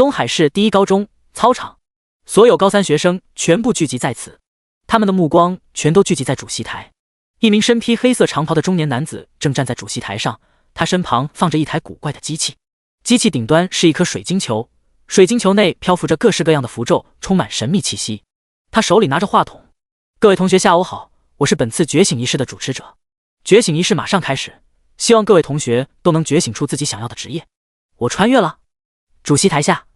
东海市第一高中操场，所有高三学生全部聚集在此，他们的目光全都聚集在主席台。一名身披黑色长袍的中年男子正站在主席台上，他身旁放着一台古怪的机器，机器顶端是一颗水晶球，水晶球内漂浮着各式各样的符咒，充满神秘气息。他手里拿着话筒：“各位同学下午好，我是本次觉醒仪式的主持者。觉醒仪式马上开始，希望各位同学都能觉醒出自己想要的职业。”我穿越了。主席台下，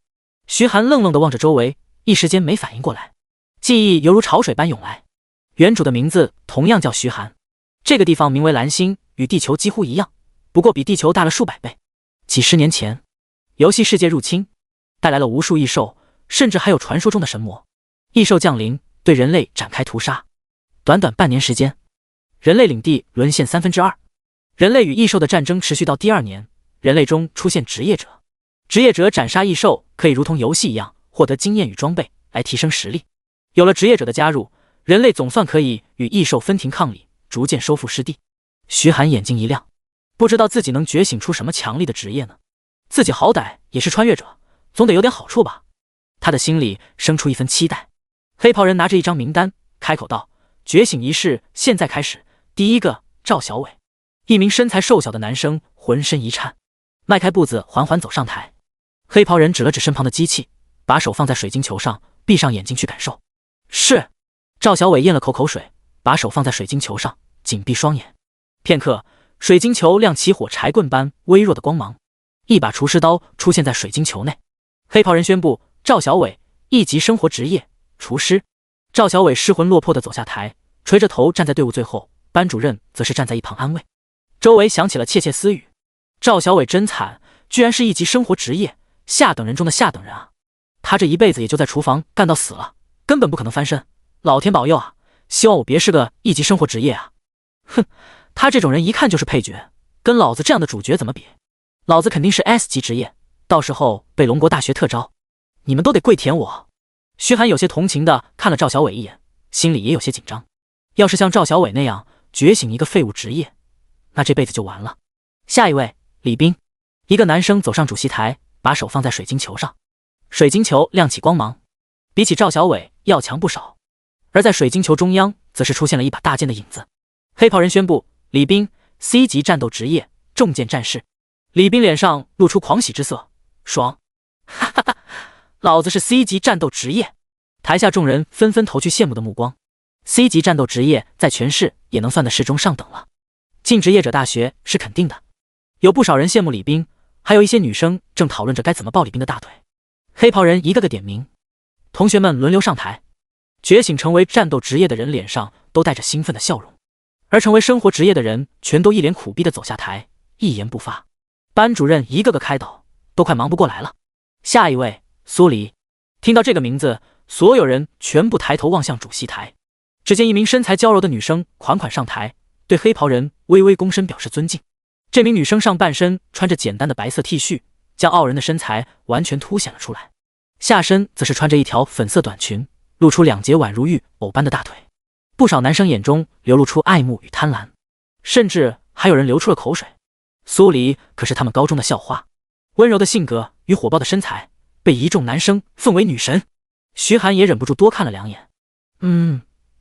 徐寒愣愣地望着周围，一时间没反应过来，记忆犹如潮水般涌来。原主的名字同样叫徐寒，这个地方名为蓝星，与地球几乎一样，不过比地球大了数百倍。几十年前，游戏世界入侵，带来了无数异兽，甚至还有传说中的神魔。异兽降临，对人类展开屠杀。短短半年时间，人类领地沦陷2/3。人类与异兽的战争持续到第2年，人类中出现职业者。职业者斩杀异兽，可以如同游戏一样获得经验与装备来提升实力。有了职业者的加入，人类总算可以与异兽分庭抗礼，逐渐收复失地。徐寒眼睛一亮，不知道自己能觉醒出什么强力的职业呢？自己好歹也是穿越者，总得有点好处吧。他的心里生出一份期待。黑袍人拿着一张名单，开口道：“觉醒仪式现在开始。第一个，赵小伟。”一名身材瘦小的男生浑身一颤，迈开步子缓缓走上台。黑袍人指了指身旁的机器，把手放在水晶球上，闭上眼睛去感受。是。赵小伟咽了口水，把手放在水晶球上，紧闭双眼。片刻，水晶球亮起火柴棍般微弱的光芒，一把厨师刀出现在水晶球内。黑袍人宣布：赵小伟，1级生活职业厨师。赵小伟失魂落魄地走下台，垂着头站在队伍最后，班主任则是站在一旁安慰。周围响起了窃窃私语：赵小伟真惨，居然是1级生活职业，下等人中的下等人啊！他这一辈子也就在厨房干到死了，根本不可能翻身。老天保佑啊！希望我别是个1级生活职业啊！哼，他这种人一看就是配角，跟老子这样的主角怎么比？老子肯定是 S 级职业，到时候被龙国大学特招，你们都得跪舔我。徐寒有些同情地看了赵小伟一眼，心里也有些紧张。要是像赵小伟那样觉醒一个废物职业，那这辈子就完了。下一位，李斌。一个男生走上主席台，把手放在水晶球上，水晶球亮起光芒，比起赵小伟要强不少。而在水晶球中央，则是出现了一把大剑的影子。黑袍人宣布：李斌 ，C 级战斗职业，重剑战士。李斌脸上露出狂喜之色，爽！哈哈哈，老子是 C 级战斗职业！台下众人纷纷投去羡慕的目光。C 级战斗职业在全市也能算得是中上等了，进职业者大学是肯定的。有不少人羡慕李斌，还有一些女生正讨论着该怎么抱李斌的大腿。黑袍人一个个点名，同学们轮流上台。觉醒成为战斗职业的人脸上都带着兴奋的笑容，而成为生活职业的人全都一脸苦逼地走下台，一言不发。班主任一个个开导，都快忙不过来了。下一位，苏黎。听到这个名字，所有人全部抬头望向主席台。只见一名身材娇柔的女生款款上台，对黑袍人微微躬身表示尊敬。这名女生上半身穿着简单的白色 T 恤，将傲人的身材完全凸显了出来，下身则是穿着一条粉色短裙，露出2截宛如玉藕般的大腿。不少男生眼中流露出爱慕与贪婪，甚至还有人流出了口水。苏黎可是他们高中的校花，温柔的性格与火爆的身材被一众男生奉为女神。徐寒也忍不住多看了2眼。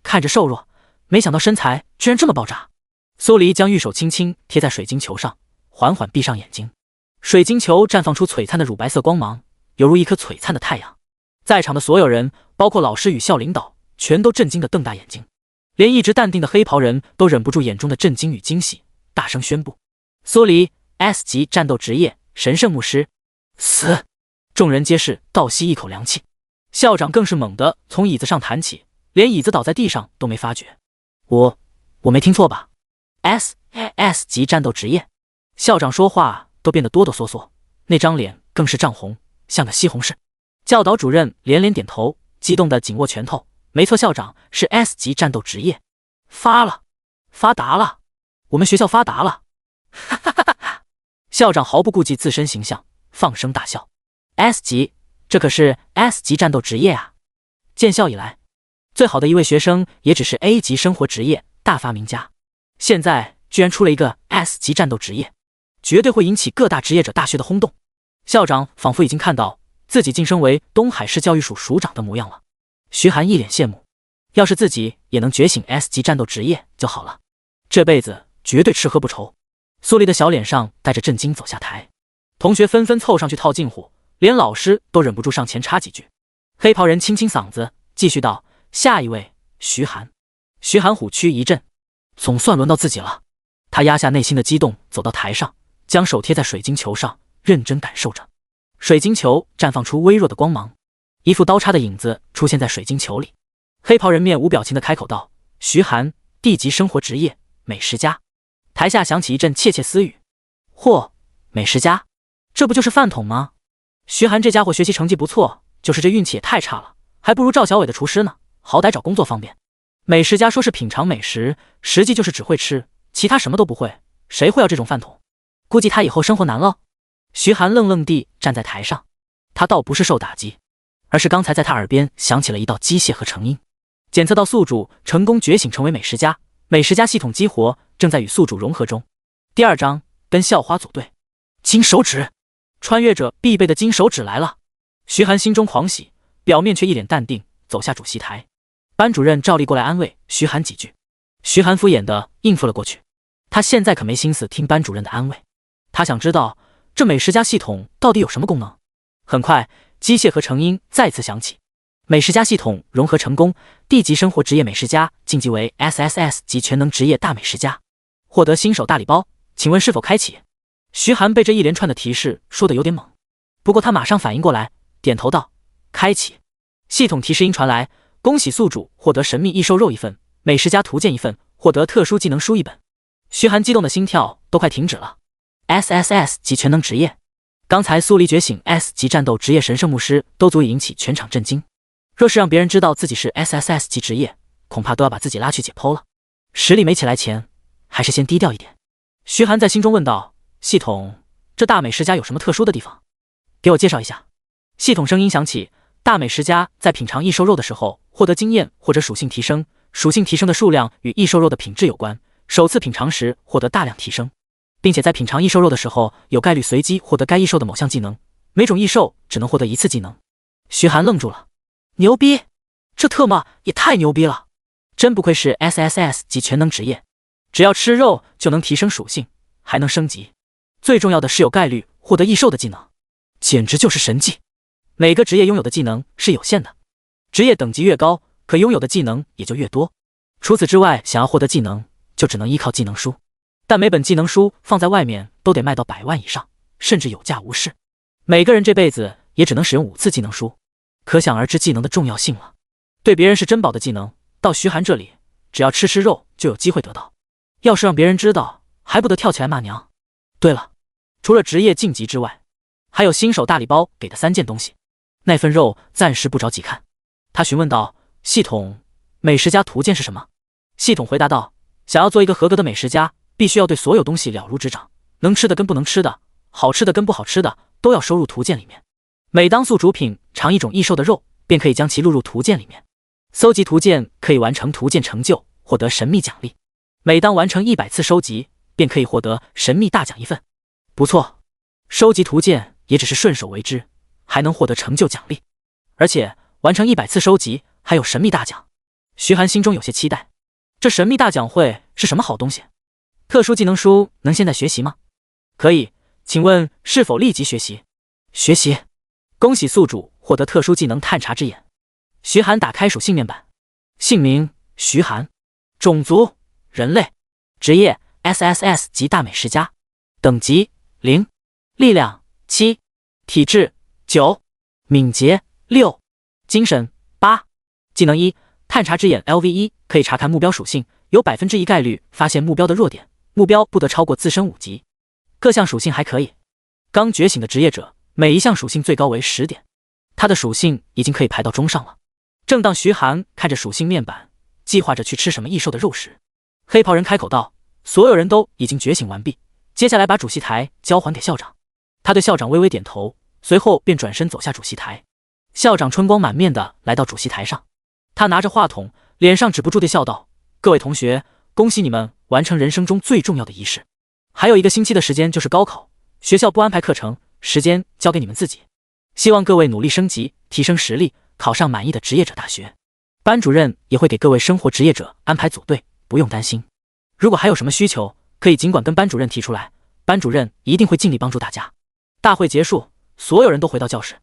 看着瘦弱，没想到身材居然这么爆炸。苏黎将玉手轻轻贴在水晶球上，缓缓闭上眼睛。水晶球绽放出璀璨的乳白色光芒，犹如一颗璀璨的太阳。在场的所有人，包括老师与校领导，全都震惊地瞪大眼睛，连一直淡定的黑袍人都忍不住眼中的震惊与惊喜，大声宣布：苏黎 S 级战斗职业神圣牧师。死！众人皆是倒吸一口凉气，校长更是猛地从椅子上弹起，连椅子倒在地上都没发觉。我没听错吧？ S 级战斗职业。校长说话都变得哆哆嗦嗦，那张脸更是涨红，像个西红柿。教导主任连连点头，激动地紧握拳头。没错，校长是 S 级战斗职业，发达了，我们学校发达了！哈哈哈哈！校长毫不顾忌自身形象，放声大笑。S 级，这可是 S 级战斗职业啊！建校以来，最好的一位学生也只是 A 级生活职业大发明家，现在居然出了一个 S 级战斗职业，绝对会引起各大职业者大学的轰动。校长仿佛已经看到自己晋升为东海市教育署署长的模样了。徐寒一脸羡慕，要是自己也能觉醒 S 级战斗职业就好了，这辈子绝对吃喝不愁。苏黎的小脸上带着震惊走下台，同学纷纷凑上去套近乎，连老师都忍不住上前插几句。黑袍人清清嗓子，继续道：“下一位，徐寒。”徐寒虎躯一震，总算轮到自己了。他压下内心的激动，走到台上，将手贴在水晶球上，认真感受着。水晶球绽放出微弱的光芒，一副刀叉的影子出现在水晶球里。黑袍人面无表情地开口道：“徐寒，地级生活职业，美食家。”台下响起一阵窃窃私语。嚯，美食家，这不就是饭桶吗？徐寒这家伙学习成绩不错，就是这运气也太差了，还不如赵小伟的厨师呢，好歹找工作方便。美食家说是品尝美食，实际就是只会吃，其他什么都不会，谁会要这种饭桶？估计他以后生活难了。徐寒愣愣地站在台上，他倒不是受打击，而是刚才在他耳边响起了一道机械合成音。检测到宿主成功觉醒成为美食家，美食家系统激活，正在与宿主融合中。第2章跟校花组队，金手指，穿越者必备的金手指来了。徐寒心中狂喜，表面却一脸淡定，走下主席台。班主任照例过来安慰徐寒几句，徐寒敷衍地应付了过去。他现在可没心思听班主任的安慰，他想知道这美食家系统到底有什么功能。很快，机械合成音再次响起，美食家系统融合成功，地级生活职业美食家晋级为 SSS 级全能职业大美食家，获得新手大礼包，请问是否开启？徐寒被这一连串的提示说得有点懵，不过他马上反应过来，点头道：“开启。”系统提示音传来：“恭喜宿主获得神秘异兽肉1份，美食家图鉴1份，获得特殊技能书1本。”徐寒激动的心跳都快停止了。SSS 级全能职业，刚才苏黎觉醒 S 级战斗职业神圣牧师都足以引起全场震惊。若是让别人知道自己是 SSS 级职业，恐怕都要把自己拉去解剖了。实力没起来前，还是先低调一点。徐寒在心中问道：“系统，这大美食家有什么特殊的地方？给我介绍一下。”系统声音响起：“大美食家在品尝异兽肉的时候，获得经验或者属性提升，属性提升的数量与异兽肉的品质有关。首次品尝时获得大量提升，并且在品尝异兽肉的时候，有概率随机获得该异兽的某项技能，每种异兽只能获得1次技能。”徐寒愣住了，牛逼！这特么也太牛逼了！真不愧是 SSS 级全能职业，只要吃肉就能提升属性，还能升级，最重要的是有概率获得异兽的技能，简直就是神技。每个职业拥有的技能是有限的，职业等级越高，可拥有的技能也就越多。除此之外，想要获得技能，就只能依靠技能书，但每本技能书放在外面都得卖到100万以上，甚至有价无市。每个人这辈子也只能使用5次技能书，可想而知技能的重要性了。对别人是珍宝的技能，到徐寒这里，只要吃肉就有机会得到。要是让别人知道，还不得跳起来骂娘。对了，除了职业晋级之外，还有新手大礼包给的3件东西。那份肉暂时不着急看。他询问道：“系统，美食家图鉴是什么？”系统回答道：“想要做一个合格的美食家，必须要对所有东西了如指掌，能吃的跟不能吃的，好吃的跟不好吃的，都要收入图鉴里面。每当宿主品尝一种异兽的肉，便可以将其录入图鉴里面。搜集图鉴可以完成图鉴成就，获得神秘奖励。每当完成100次收集，便可以获得神秘大奖1份。不错，收集图鉴也只是顺手为之，还能获得成就奖励，而且完成100次收集还有神秘大奖。”徐寒心中有些期待，这神秘大奖会是什么好东西？特殊技能书能现在学习吗？可以，请问是否立即学习？学习。恭喜宿主获得特殊技能探查之眼。徐寒打开属性面板，姓名徐寒，种族人类，职业 SSS 级大美食家，等级0，力量7，体质9，敏捷6，精神8。技能1，探查之眼 LV1， 可以查看目标属性，有1%概率发现目标的弱点，目标不得超过自身5级。各项属性还可以。刚觉醒的职业者，每一项属性最高为10点，他的属性已经可以排到中上了。正当徐寒看着属性面板，计划着去吃什么异兽的肉时，黑袍人开口道：“所有人都已经觉醒完毕，接下来把主席台交还给校长。”他对校长微微点头，随后便转身走下主席台。校长春光满面的来到主席台上，他拿着话筒，脸上止不住地笑道：“各位同学，恭喜你们完成人生中最重要的仪式。还有1个星期的时间就是高考，学校不安排课程，时间交给你们自己。希望各位努力升级，提升实力，考上满意的职业者大学。班主任也会给各位生活职业者安排组队，不用担心。如果还有什么需求，可以尽管跟班主任提出来，班主任一定会尽力帮助大家。大会结束，所有人都回到教室。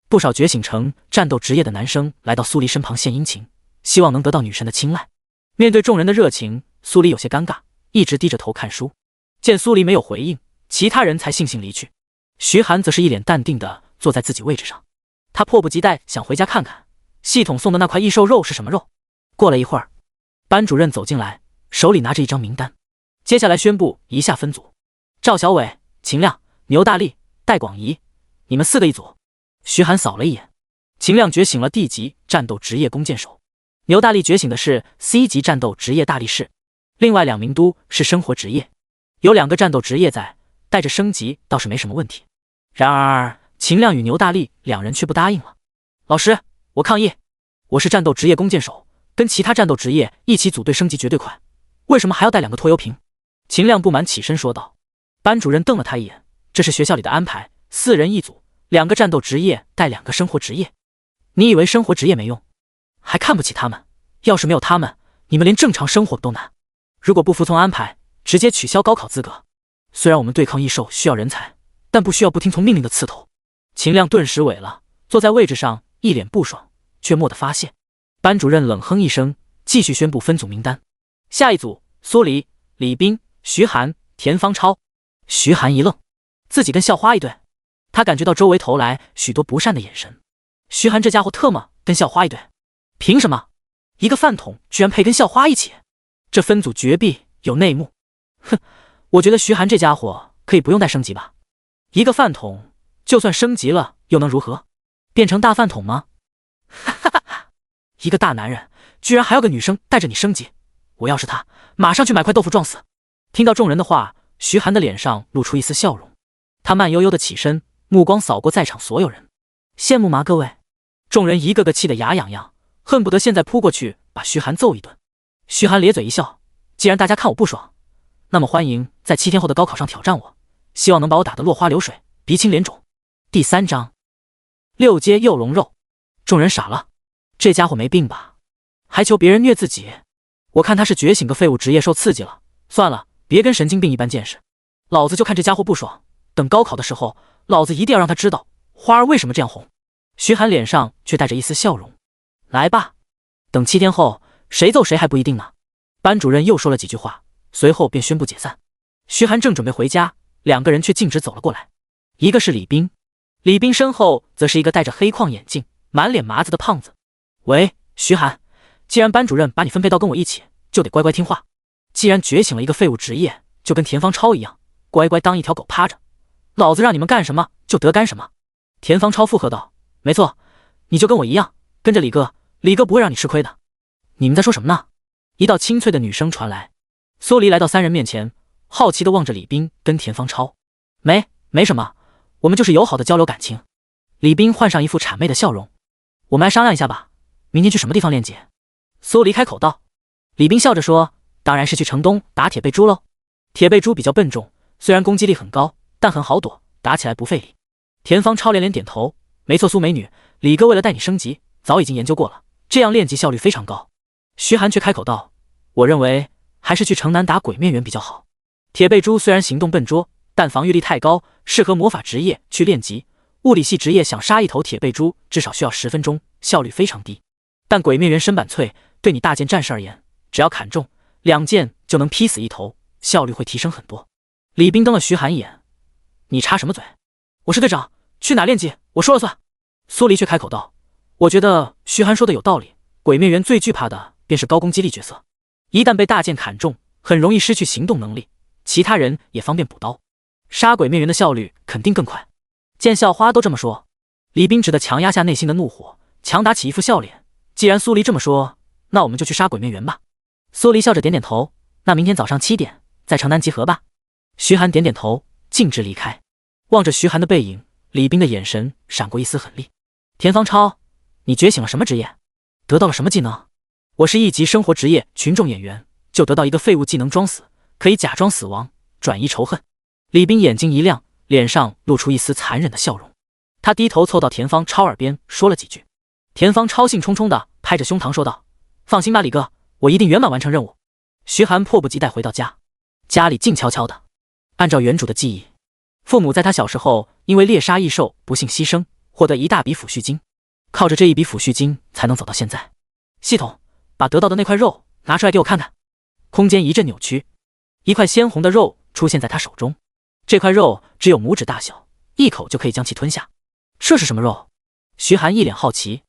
不少觉醒成战斗职业的男生来到苏黎身旁献殷勤，希望能得到女神的青睐。面对众人的热情，苏黎有些尴尬，一直低着头看书。见苏黎没有回应，其他人才悻悻离去。徐寒则是一脸淡定地坐在自己位置上，他迫不及待想回家看看系统送的那块异兽肉是什么肉。过了一会儿，班主任走进来，手里拿着一张名单，接下来宣布以下分组：赵小伟、秦亮、牛大力、戴广仪，你们4个一组。徐寒扫了一眼，秦亮觉醒了 D 级战斗职业弓箭手，牛大力觉醒的是 C 级战斗职业大力士，另外2名都是生活职业，有2个战斗职业在，带着升级倒是没什么问题。然而秦亮与牛大力2人却不答应了。老师，我抗议，我是战斗职业弓箭手，跟其他战斗职业一起组队升级绝对快，为什么还要带2个拖油瓶？秦亮不满起身说道。班主任瞪了他一眼，这是学校里的安排，4人一组，2个战斗职业带2个生活职业。你以为生活职业没用，还看不起他们？要是没有他们，你们连正常生活都难。如果不服从安排，直接取消高考资格。虽然我们对抗异兽需要人才，但不需要不听从命令的刺头。秦亮顿时萎了，坐在位置上一脸不爽，却蓦地发现。班主任冷哼一声，继续宣布分组名单。下一组：苏黎、李斌、徐寒、田方超。徐寒一愣，自己跟校花一队。他感觉到周围投来许多不善的眼神。徐寒这家伙特么跟校花一队？凭什么？一个饭桶居然配跟校花一起？这分组绝壁有内幕。哼，我觉得徐寒这家伙可以不用带升级吧。一个饭桶就算升级了又能如何？变成大饭桶吗？哈哈哈哈！一个大男人居然还要个女生带着你升级，我要是他，马上去买块豆腐撞死。听到众人的话，徐寒的脸上露出一丝笑容，他慢悠悠的起身，目光扫过在场所有人。羡慕吗各位？众人一个个气得牙痒痒，恨不得现在扑过去把徐寒揍一顿。徐寒咧嘴一笑，既然大家看我不爽，那么欢迎在7天后的高考上挑战我，希望能把我打得落花流水，鼻青脸肿。第3章6阶诱龙肉。众人傻了，这家伙没病吧？还求别人虐自己？我看他是觉醒个废物职业受刺激了。算了，别跟神经病一般见识。老子就看这家伙不爽，等高考的时候，老子一定要让他知道花儿为什么这样红。徐寒脸上却带着一丝笑容。来吧，等7天后谁揍谁还不一定呢。班主任又说了几句话，随后便宣布解散。徐寒正准备回家，2个人却径直走了过来。一个是李斌，李斌身后则是一个戴着黑框眼镜、满脸麻子的胖子。喂，徐寒，既然班主任把你分配到跟我一起，就得乖乖听话。既然觉醒了一个废物职业，就跟田方超一样，乖乖当一条狗趴着，老子让你们干什么就得干什么。田方超附和道：没错，你就跟我一样，跟着李哥，李哥不会让你吃亏的。你们在说什么呢？一道清脆的女声传来。苏黎来到3人面前，好奇地望着李斌跟田方超。没什么，我们就是友好的交流感情。李斌换上一副谄媚的笑容。我们来商量一下吧，明天去什么地方练级？苏黎开口道。李斌笑着说，当然是去城东打铁背猪喽。铁背猪比较笨重，虽然攻击力很高，但很好躲，打起来不费力。田方超连连点头，没错苏美女，李哥为了带你升级，早已经研究过了，这样练级效率非常高。徐寒却开口道，我认为还是去城南打鬼面猿比较好。铁背猪虽然行动笨拙，但防御力太高，适合魔法职业去练级。物理系职业想杀一头铁背猪至少需要10分钟，效率非常低。但鬼面猿身板脆，对你大剑战士而言，只要砍中2剑就能劈死一头，效率会提升很多。李斌瞪了徐寒一眼，你插什么嘴？我是队长，去哪练级我说了算。苏黎却开口道，我觉得徐寒说的有道理，鬼面猿最惧怕的便是高攻击力角色，一旦被大剑砍中，很容易失去行动能力，其他人也方便补刀，杀鬼面猿的效率肯定更快。见校花都这么说，李斌只得强压下内心的怒火，强打起一副笑脸。既然苏黎这么说，那我们就去杀鬼面猿吧。苏黎笑着点点头，那明天早上7点在城南集合吧。徐寒点点头，径直离开。望着徐寒的背影，李斌的眼神闪过一丝狠厉。田方超，你觉醒了什么职业？得到了什么技能？我是1级生活职业群众演员，就得到一个废物技能装死，可以假装死亡，转移仇恨。李斌眼睛一亮，脸上露出一丝残忍的笑容。他低头凑到田方超耳边说了几句。田方超兴冲冲地拍着胸膛说道：“放心吧，李哥，我一定圆满完成任务。”徐寒迫不及待回到家，家里静悄悄的。按照原主的记忆，父母在他小时候因为猎杀异兽不幸牺牲，获得一大笔抚恤金，靠着这一笔抚恤金才能走到现在。系统，把得到的那块肉拿出来给我看看。空间一阵扭曲，一块鲜红的肉出现在他手中。这块肉只有拇指大小，一口就可以将其吞下。这是什么肉？徐寒一脸好奇。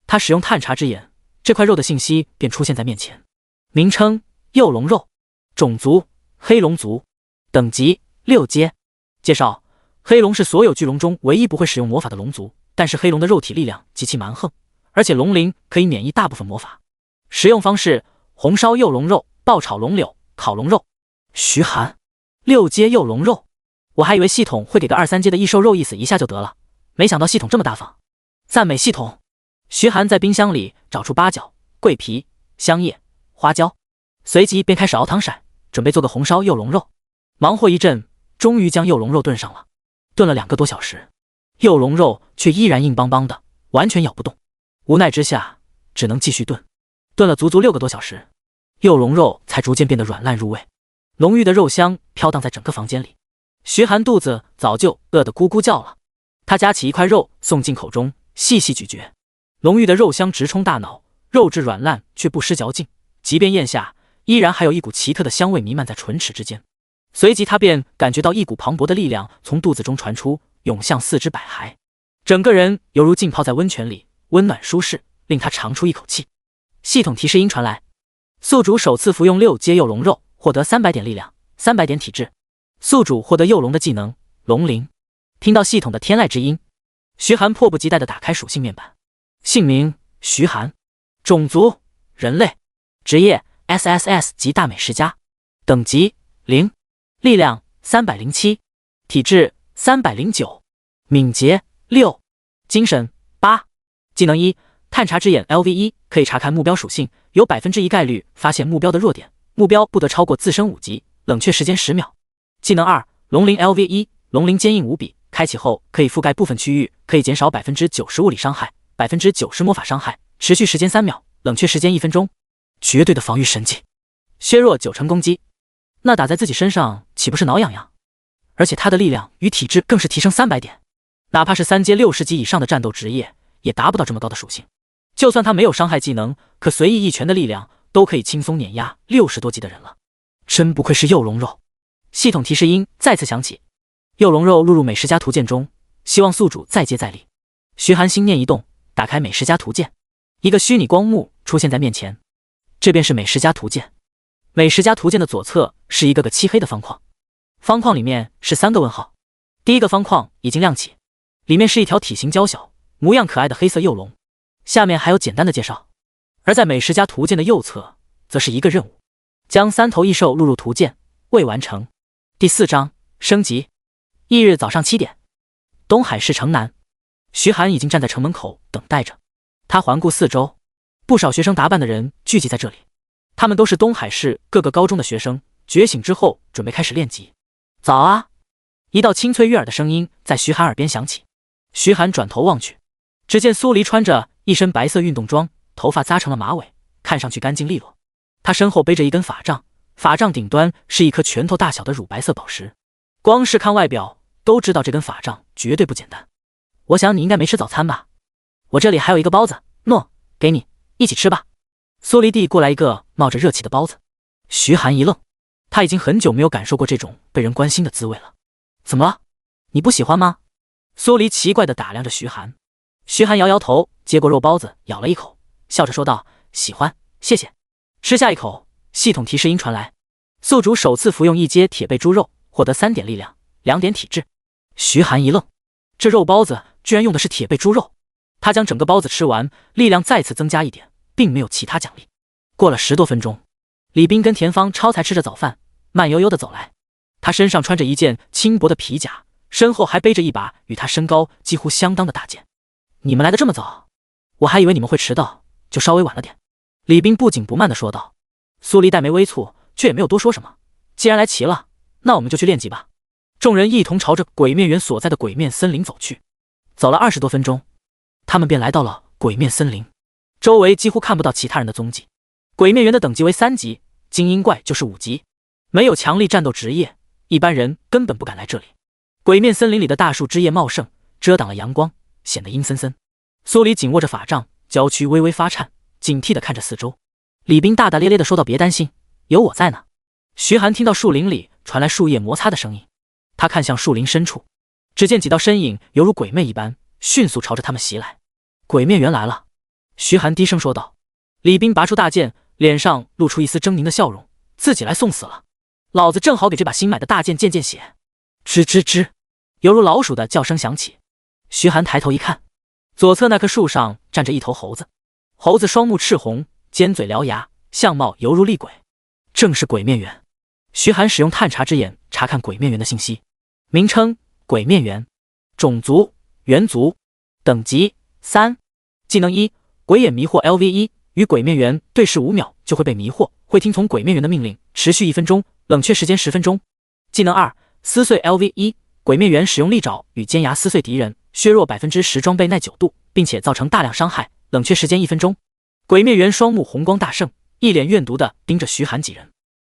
他使用探查之眼，这块肉的信息便出现在面前。名称：幼龙肉，种族：黑龙族，等级：6阶。介绍：黑龙是所有巨龙中唯一不会使用魔法的龙族，但是黑龙的肉体力量极其蛮横，而且龙鳞可以免疫大部分魔法。食用方式：红烧幼龙肉、爆炒龙柳、烤龙肉。徐寒，6阶幼龙肉，我还以为系统会给个2、3阶的异兽肉意思一下就得了，没想到系统这么大方，赞美系统。徐寒在冰箱里找出八角、桂皮、香叶、花椒，随即便开始熬汤色，准备做个红烧幼龙肉。忙活一阵，终于将幼龙肉炖上了。炖了2个多小时，幼龙肉却依然硬邦邦的，完全咬不动。无奈之下，只能继续炖。炖了足足6个多小时，幼龙肉才逐渐变得软烂入味，浓郁的肉香飘荡在整个房间里。徐寒肚子早就饿得咕咕叫了，他夹起一块肉送进口中，细细咀嚼。浓郁的肉香直冲大脑，肉质软烂却不失嚼劲，即便咽下，依然还有一股奇特的香味弥漫在唇齿之间。随即他便感觉到一股磅礴的力量从肚子中传出，涌向4肢百骸，整个人犹如浸泡在温泉里，温暖舒适，令他长出一口气。系统提示音传来：宿主首次服用6阶幼龙肉，获得300点力量，300点体质。宿主获得幼龙的技能龙鳞。听到系统的天籁之音，徐寒迫不及待地打开属性面板。姓名：徐寒，种族：人类，职业 SSS 级大美食家，等级0，力量307，体质309，敏捷6，精神8。技能1：探查之眼 LV1， 可以查看目标属性，有1%概率发现目标的弱点，目标不得超过自身5级，冷却时间10秒。技能2：龙鳞 LV1， 龙鳞坚硬无比，开启后可以覆盖部分区域，可以减少90%物理伤害，90%魔法伤害，持续时间3秒，冷却时间1分钟。绝对的防御神技，削弱90%攻击，那打在自己身上岂不是挠痒痒？而且他的力量与体质更是提升300点，哪怕是3阶60级以上的战斗职业也达不到这么高的属性。就算他没有伤害技能，可随意一拳的力量都可以轻松碾压60多级的人了。真不愧是幼龙肉。系统提示音再次响起，幼龙肉录入美食家图鉴中，希望宿主再接再厉。徐寒心念一动，打开美食家图鉴，一个虚拟光幕出现在面前，这便是美食家图鉴。美食家图鉴的左侧是一个个漆黑的方框，方框里面是3个问号。第一个方框已经亮起，里面是一条体型娇小、模样可爱的黑色幼龙，下面还有简单的介绍。而在美食家图鉴的右侧，则是一个任务，将3头异兽录入图鉴，未完成。第4章升级。翌日早上7点，东海市城南，徐寒已经站在城门口等待着。他环顾四周，不少学生打扮的人聚集在这里，他们都是东海市各个高中的学生，觉醒之后准备开始练级。早啊！一道清脆悦耳的声音在徐寒耳边响起。徐寒转头望去，只见苏黎穿着一身白色运动装，头发扎成了马尾，看上去干净利落。他身后背着一根法杖，法杖顶端是一颗拳头大小的乳白色宝石，光是看外表都知道这根法杖绝对不简单。我想你应该没吃早餐吧？我这里还有一个包子，喏，给你，一起吃吧。苏黎递过来一个冒着热气的包子。徐寒一愣，他已经很久没有感受过这种被人关心的滋味了。怎么了？你不喜欢吗？苏黎奇怪地打量着徐寒。徐寒摇摇头，接过肉包子咬了一口，笑着说道：喜欢，谢谢。吃下一口，系统提示音传来，宿主首次服用1阶铁背猪肉，获得3点力量，2点体质。徐寒一愣，这肉包子居然用的是铁背猪肉。他将整个包子吃完，力量再次增加1点，并没有其他奖励。过了10多分钟，李斌跟田芳超才吃着早饭，慢悠悠地走来。他身上穿着一件轻薄的皮甲，身后还背着一把与他身高几乎相当的大剑。你们来得这么早，我还以为你们会迟到，就稍微晚了点。李斌不紧不慢地说道。苏黎黛眉微蹙，却也没有多说什么。既然来齐了，那我们就去练级吧。众人一同朝着鬼面园所在的鬼面森林走去。走了20多分钟，他们便来到了鬼面森林，周围几乎看不到其他人的踪迹。鬼面猿的等级为3级，精英怪就是5级，没有强力战斗职业，一般人根本不敢来这里。鬼面森林里的大树枝叶茂盛，遮挡了阳光，显得阴森森。苏黎紧握着法杖，娇躯微微发颤，警惕地看着四周。李斌大大咧咧地说道：“别担心，有我在呢。”徐寒听到树林里传来树叶摩擦的声音，他看向树林深处，只见几道身影犹如鬼魅一般，迅速朝着他们袭来。鬼面猿来了，徐寒低声说道。李斌拔出大剑，脸上露出一丝狰狞的笑容：“自己来送死了？老子正好给这把新买的大剑见见血。”吱吱吱，犹如老鼠的叫声响起。徐寒抬头一看，左侧那棵树上站着一头猴子，猴子双目赤红，尖嘴獠牙，相貌犹如厉鬼，正是鬼面猿。徐寒使用探查之眼查看鬼面猿的信息，名称：鬼面猿，种族：猿族，等级3，技能1：鬼眼迷惑 LV1，与鬼面猿对视5秒就会被迷惑，会听从鬼面猿的命令，持续1分钟，冷却时间10分钟。技能2：撕碎 LV1，鬼面猿使用利爪与尖牙撕碎敌人，削弱10%装备耐久度，并且造成大量伤害，冷却时间1分钟。鬼面猿双目红光大盛，一脸怨毒地盯着徐寒几人。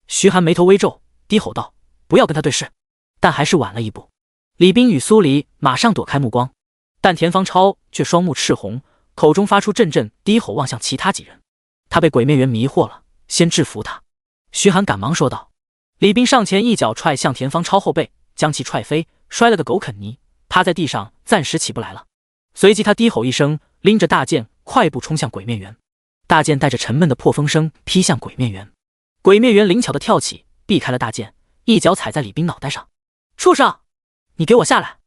徐寒眉头微皱，低吼道：“不要跟他对视。”但还是晚了一步。李斌与苏黎马上躲开目光，但田方超却双目赤红，口中发出阵阵低吼，望向其他几人。他被鬼面猿迷惑了，先制服他。徐寒赶忙说道。李斌上前一脚踹向田方超后背，将其踹飞，摔了个狗啃泥，趴在地上暂时起不来了。随即他低吼一声，拎着大剑快步冲向鬼面猿。大剑带着沉闷的破风声劈向鬼面猿。鬼面猿灵巧地跳起，避开了大剑，一脚踩在李斌脑袋上。畜生，你给我下来！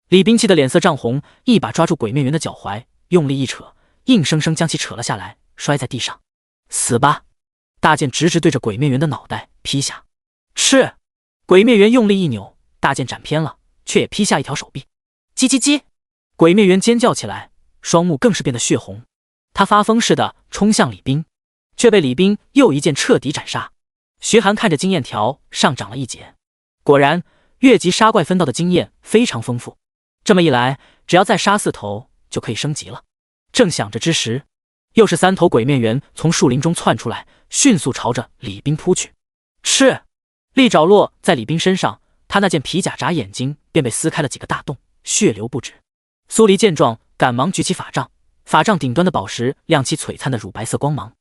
李斌气得脸色涨红，一把抓住鬼面猿的脚踝，用力一扯，硬生生将其扯了下来，摔在地上。死吧！大剑直直对着鬼面猿的脑袋劈下。吃！鬼面猿用力一扭，大剑斩偏了，却也劈下一条手臂。叽叽叽！鬼面猿尖叫起来，双目更是变得血红。他发疯似的冲向李斌，却被李斌又一剑彻底斩杀。徐寒看着经验条上涨了1节，果然越级杀怪分到的经验非常丰富，这么一来，只要再杀4头就可以升级了。正想着之时，又是3头鬼面猿从树林中窜出来，迅速朝着李斌扑去。吃！利爪落在李斌身上，他那件皮甲眨眼睛便被撕开了几个大洞，血流不止。苏黎见状，赶忙举起法杖，法杖顶端的宝石亮起璀璨的乳白色光芒。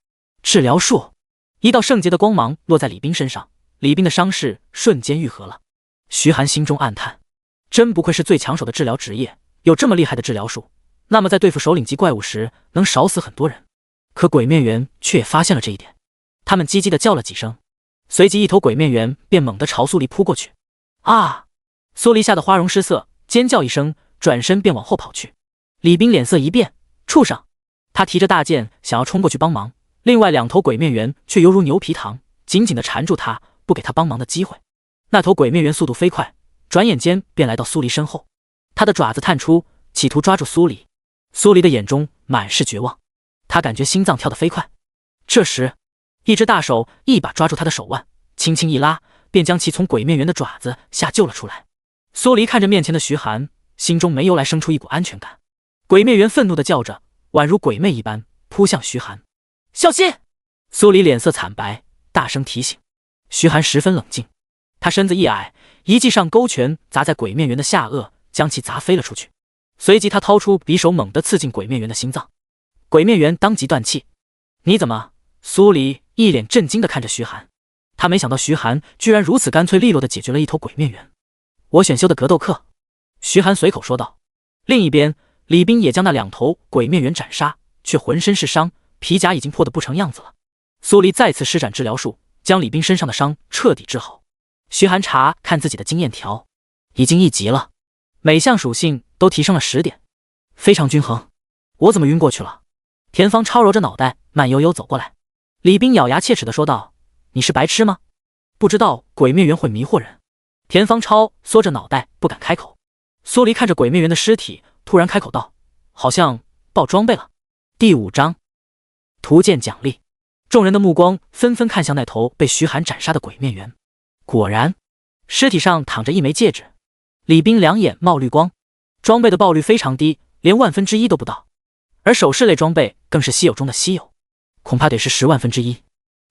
治疗术！一道圣洁的光芒落在李斌身上，李斌的伤势瞬间愈合了。徐寒心中暗叹，真不愧是最抢手的治疗职业，有这么厉害的治疗术，那么在对付首领级怪物时能少死很多人。可鬼面猿却也发现了这一点，他们叽叽地叫了几声，随即一头鬼面猿便猛地朝苏黎扑过去。啊！苏黎吓得花容失色，尖叫一声，转身便往后跑去。李斌脸色一变，畜生！他提着大剑想要冲过去帮忙，另外2头鬼面猿却犹如牛皮糖，紧紧地缠住他，不给他帮忙的机会。那头鬼面猿速度飞快，转眼间便来到苏黎身后，他的爪子探出，企图抓住苏黎。苏黎的眼中满是绝望，他感觉心脏跳得飞快。这时，一只大手一把抓住他的手腕，轻轻一拉，便将其从鬼面猿的爪子下救了出来。苏黎看着面前的徐寒，心中没由来生出一股安全感。鬼面猿愤怒地叫着，宛如鬼魅一般扑向徐寒。小心！苏黎脸色惨白，大声提醒。徐寒十分冷静，他身子一矮，一记上勾拳砸在鬼面猿的下颚，将其砸飞了出去。随即他掏出匕首，猛地刺进鬼面猿的心脏。鬼面猿当即断气。你怎么？苏黎一脸震惊地看着徐寒，他没想到徐寒居然如此干脆利落地解决了一头鬼面猿。我选修的格斗课。徐寒随口说道。另一边，李斌也将那2头鬼面猿斩杀，却浑身是伤，皮甲已经破得不成样子了。苏黎再次施展治疗术，将李斌身上的伤彻底治好。徐寒查看自己的经验条，已经1级了，每项属性都提升了10点，非常均衡。我怎么晕过去了？田方超揉着脑袋，慢悠悠走过来。李斌咬牙切齿地说道：“你是白痴吗？不知道鬼面猿会迷惑人。”田方超缩着脑袋不敢开口。苏黎看着鬼面猿的尸体，突然开口道：“好像爆装备了。”第5章图鉴奖励。众人的目光纷纷看向那头被徐寒斩杀的鬼面猿，果然，尸体上躺着一枚戒指。李斌两眼冒绿光，装备的爆率非常低连1/1000都不到，而首饰类装备更是稀有中的稀有，恐怕得是10万分之一。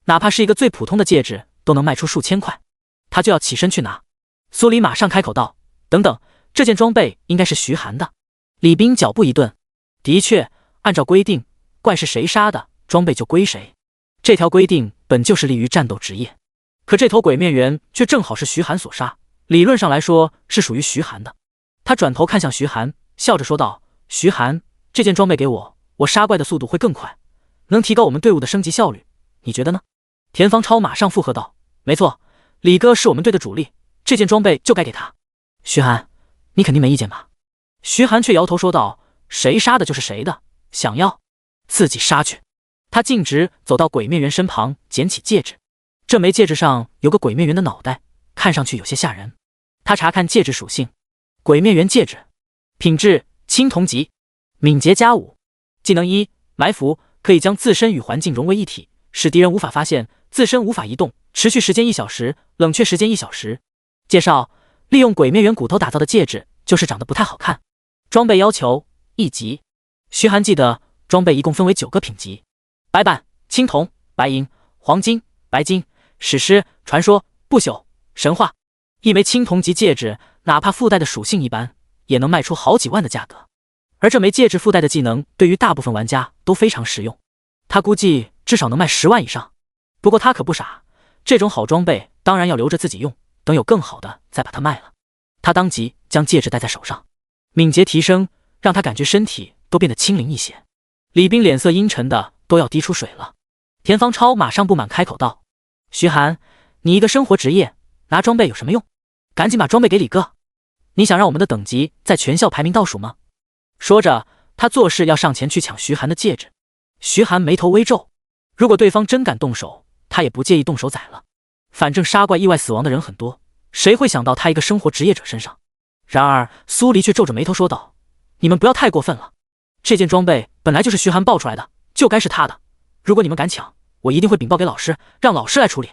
哪怕是一个最普通的戒指都能卖出数千块。他就要起身去拿，苏黎马上开口道：“等等，这件装备应该是徐寒的。”李斌脚步一顿，的确，按照规定，怪是谁杀的，装备就归谁。这条规定本就是利于战斗职业，可这头鬼面猿却正好是徐寒所杀，理论上来说是属于徐寒的。他转头看向徐寒，笑着说道：“徐寒，这件装备给我，我杀怪的速度会更快，能提高我们队伍的升级效率，你觉得呢？”田方超马上附和道：“没错，李哥是我们队的主力，这件装备就该给他。徐寒，你肯定没意见吧？”徐寒却摇头说道：“谁杀的就是谁的，想要自己杀去。”他径直走到鬼面猿身旁，捡起戒指。这枚戒指上有个鬼面猿的脑袋，看上去有些吓人。他查看戒指属性：鬼面猿戒指，品质青铜级，敏捷+5，技能1，埋伏，可以将自身与环境融为一体，使敌人无法发现，自身无法移动，持续时间1小时，冷却时间1小时。介绍：利用鬼面猿骨头打造的戒指，就是长得不太好看。装备要求1级。徐寒记得装备一共分为9个品级：白板、青铜、白银、黄金、白金、史诗、传说、不朽、神话。一枚青铜级戒指，哪怕附带的属性一般，也能卖出好几万的价格。而这枚戒指附带的技能，对于大部分玩家都非常实用。他估计至少能卖10万以上。不过他可不傻，这种好装备当然要留着自己用，等有更好的再把它卖了。他当即将戒指戴在手上，敏捷提升让他感觉身体都变得轻灵一些。李斌脸色阴沉的都要滴出水了。田方超马上不满开口道：“徐寒，你一个生活职业，拿装备有什么用？赶紧把装备给李哥！你想让我们的等级在全校排名倒数吗？”说着，他作势要上前去抢徐寒的戒指。徐寒眉头微皱，如果对方真敢动手，他也不介意动手宰了。反正杀怪意外死亡的人很多，谁会想到他一个生活职业者身上？然而苏黎却皱着眉头说道：“你们不要太过分了，这件装备本来就是徐寒爆出来的，就该是他的。如果你们敢抢，我一定会禀报给老师，让老师来处理。”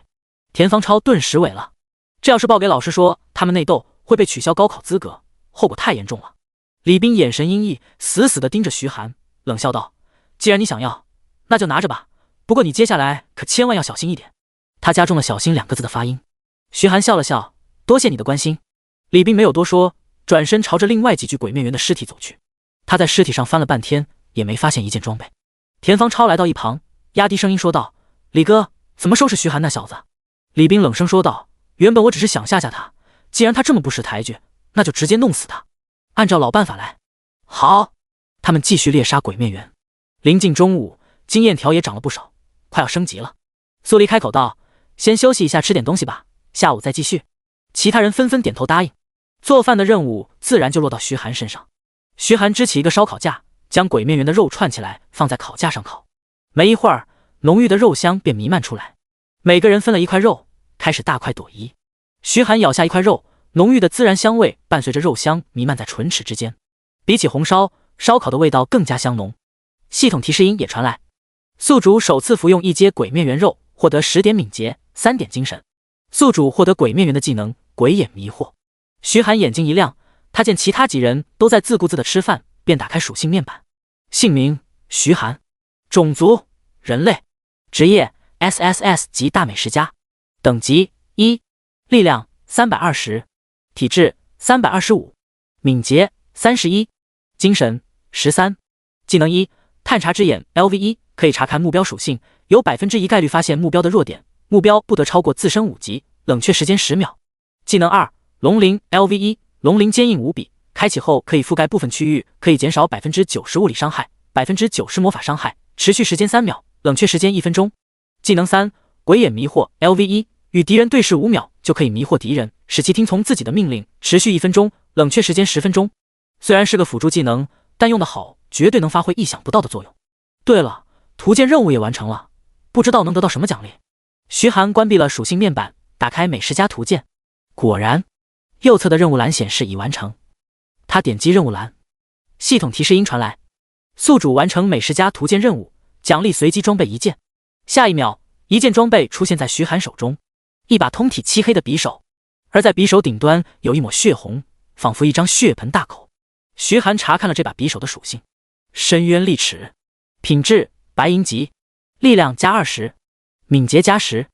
田方超顿时萎了，这要是报给老师说他们内斗会被取消高考资格，后果太严重了。李斌眼神阴翳，死死地盯着徐寒，冷笑道：“既然你想要，那就拿着吧，不过你接下来可千万要小心一点。”他加重了“小心”2个字的发音。徐寒笑了笑：“多谢你的关心。”李斌没有多说，转身朝着另外几具鬼面猿的尸体走去。他在尸体上翻了半天，也没发现一件装备。田方超来到一旁，压低声音说道：“李哥，怎么收拾徐寒那小子？”李斌冷声说道：“原本我只是想吓吓他，既然他这么不识抬举，那就直接弄死他。按照老办法来。”好，他们继续猎杀鬼面猿。临近中午，经验条也涨了不少，快要升级了。苏黎开口道：“先休息一下，吃点东西吧，下午再继续。”其他人纷纷点头答应。做饭的任务自然就落到徐寒身上。徐寒支起一个烧烤架，将鬼面猿的肉串起来，放在烤架上烤。没一会儿，浓郁的肉香便弥漫出来。每个人分了一块肉，开始大快朵颐。徐寒咬下一块肉，浓郁的孜然香味伴随着肉香弥漫在唇齿之间。比起红烧，烧烤的味道更加香浓。系统提示音也传来：宿主首次服用一阶鬼面猿肉，获得10点敏捷，3点精神。宿主获得鬼面猿的技能鬼眼迷惑。徐寒眼睛一亮，他见其他几人都在自顾自的吃饭，便打开属性面板。姓名：徐寒，种族：人类，职业：SSS 级大美食家，等级1，力量320，体质325，敏捷31，精神13，技能1，探查之眼 LV1，可以查看目标属性，有1%概率发现目标的弱点，目标不得超过自身5级，冷却时间10秒。技能2，龙鳞 LV1，龙鳞坚硬无比，开启后可以覆盖部分区域，可以减少90%物理伤害，90%魔法伤害，持续时间3秒，冷却时间1分钟。技能3，鬼眼迷惑 LV1，与敌人对视5秒就可以迷惑敌人，使其听从自己的命令，持续1分钟，冷却时间10分钟。虽然是个辅助技能，但用得好，绝对能发挥意想不到的作用。对了，图鉴任务也完成了，不知道能得到什么奖励。徐寒关闭了属性面板，打开美食家图鉴，果然，右侧的任务栏显示已完成。他点击任务栏，系统提示音传来：宿主完成美食家图鉴任务，奖励随机装备1件。下一秒，一件装备出现在徐寒手中，一把通体漆黑的匕首，而在匕首顶端有一抹血红，仿佛一张血盆大口。徐寒查看了这把匕首的属性：深渊利齿，品质白银级，力量加20，敏捷加10。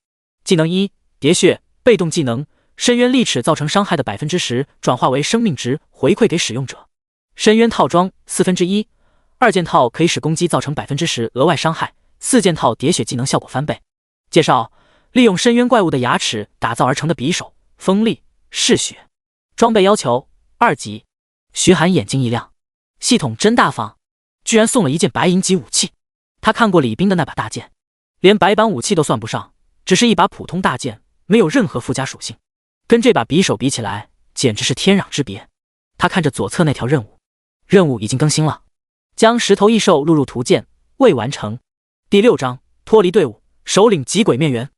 技能1：喋血，被动技能，深渊利齿造成伤害的 10% 转化为生命值回馈给使用者。深渊套装1/4，二件套可以使攻击造成 10% 额外伤害，四件套喋血技能效果翻倍。介绍：利用深渊怪物的牙齿打造而成的匕首，锋利嗜血。装备要求2级。徐寒眼睛一亮，系统真大方，居然送了一件白银级武器。他看过李斌的那把大剑，连白板武器都算不上，只是一把普通大剑，没有任何附加属性，跟这把匕首比起来简直是天壤之别。他看着左侧那条任务已经更新了，将石头异兽录入图鉴，未完成。第6章脱离队伍，首领极鬼面猿。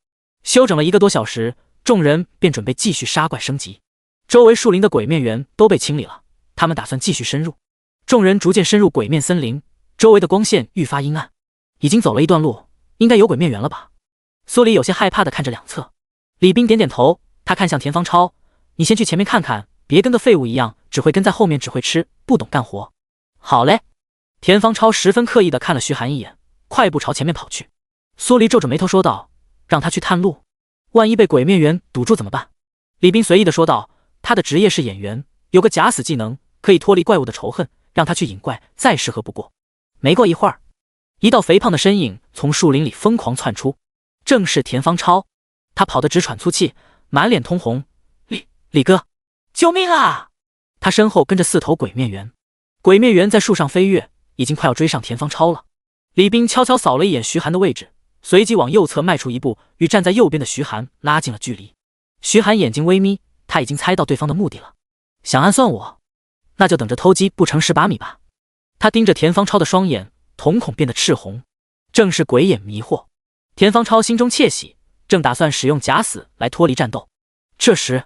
休整了1个多小时，众人便准备继续杀怪升级。周围树林的鬼面猿都被清理了，他们打算继续深入。众人逐渐深入鬼面森林，周围的光线愈发阴暗，已经走了一段路，应该有鬼面猿了吧？苏黎有些害怕地看着两侧。李斌点点头，他看向田方超：“你先去前面看看，别跟个废物一样，只会跟在后面，只会吃，不懂干活。”好嘞。田方超十分刻意地看了徐寒一眼，快步朝前面跑去。苏黎皱着眉头说道：“让他去探路，万一被鬼面猿堵住怎么办？”李斌随意地说道：“他的职业是演员，有个假死技能，可以脱离怪物的仇恨，让他去引怪，再适合不过。”没过一会儿，一道肥胖的身影从树林里疯狂窜出，正是田方超。他跑得直喘粗气，满脸通红。李哥，救命啊！他身后跟着4头鬼面猿，鬼面猿在树上飞跃，已经快要追上田方超了。李斌悄悄扫了一眼徐寒的位置，随即往右侧迈出一步，与站在右边的徐寒拉近了距离。徐寒眼睛微眯，他已经猜到对方的目的了，想暗算我，那就等着偷鸡不成蚀把米吧。他盯着田方超的双眼，瞳孔变得赤红，正是鬼眼迷惑。田方超心中窃喜，正打算使用假死来脱离战斗。这时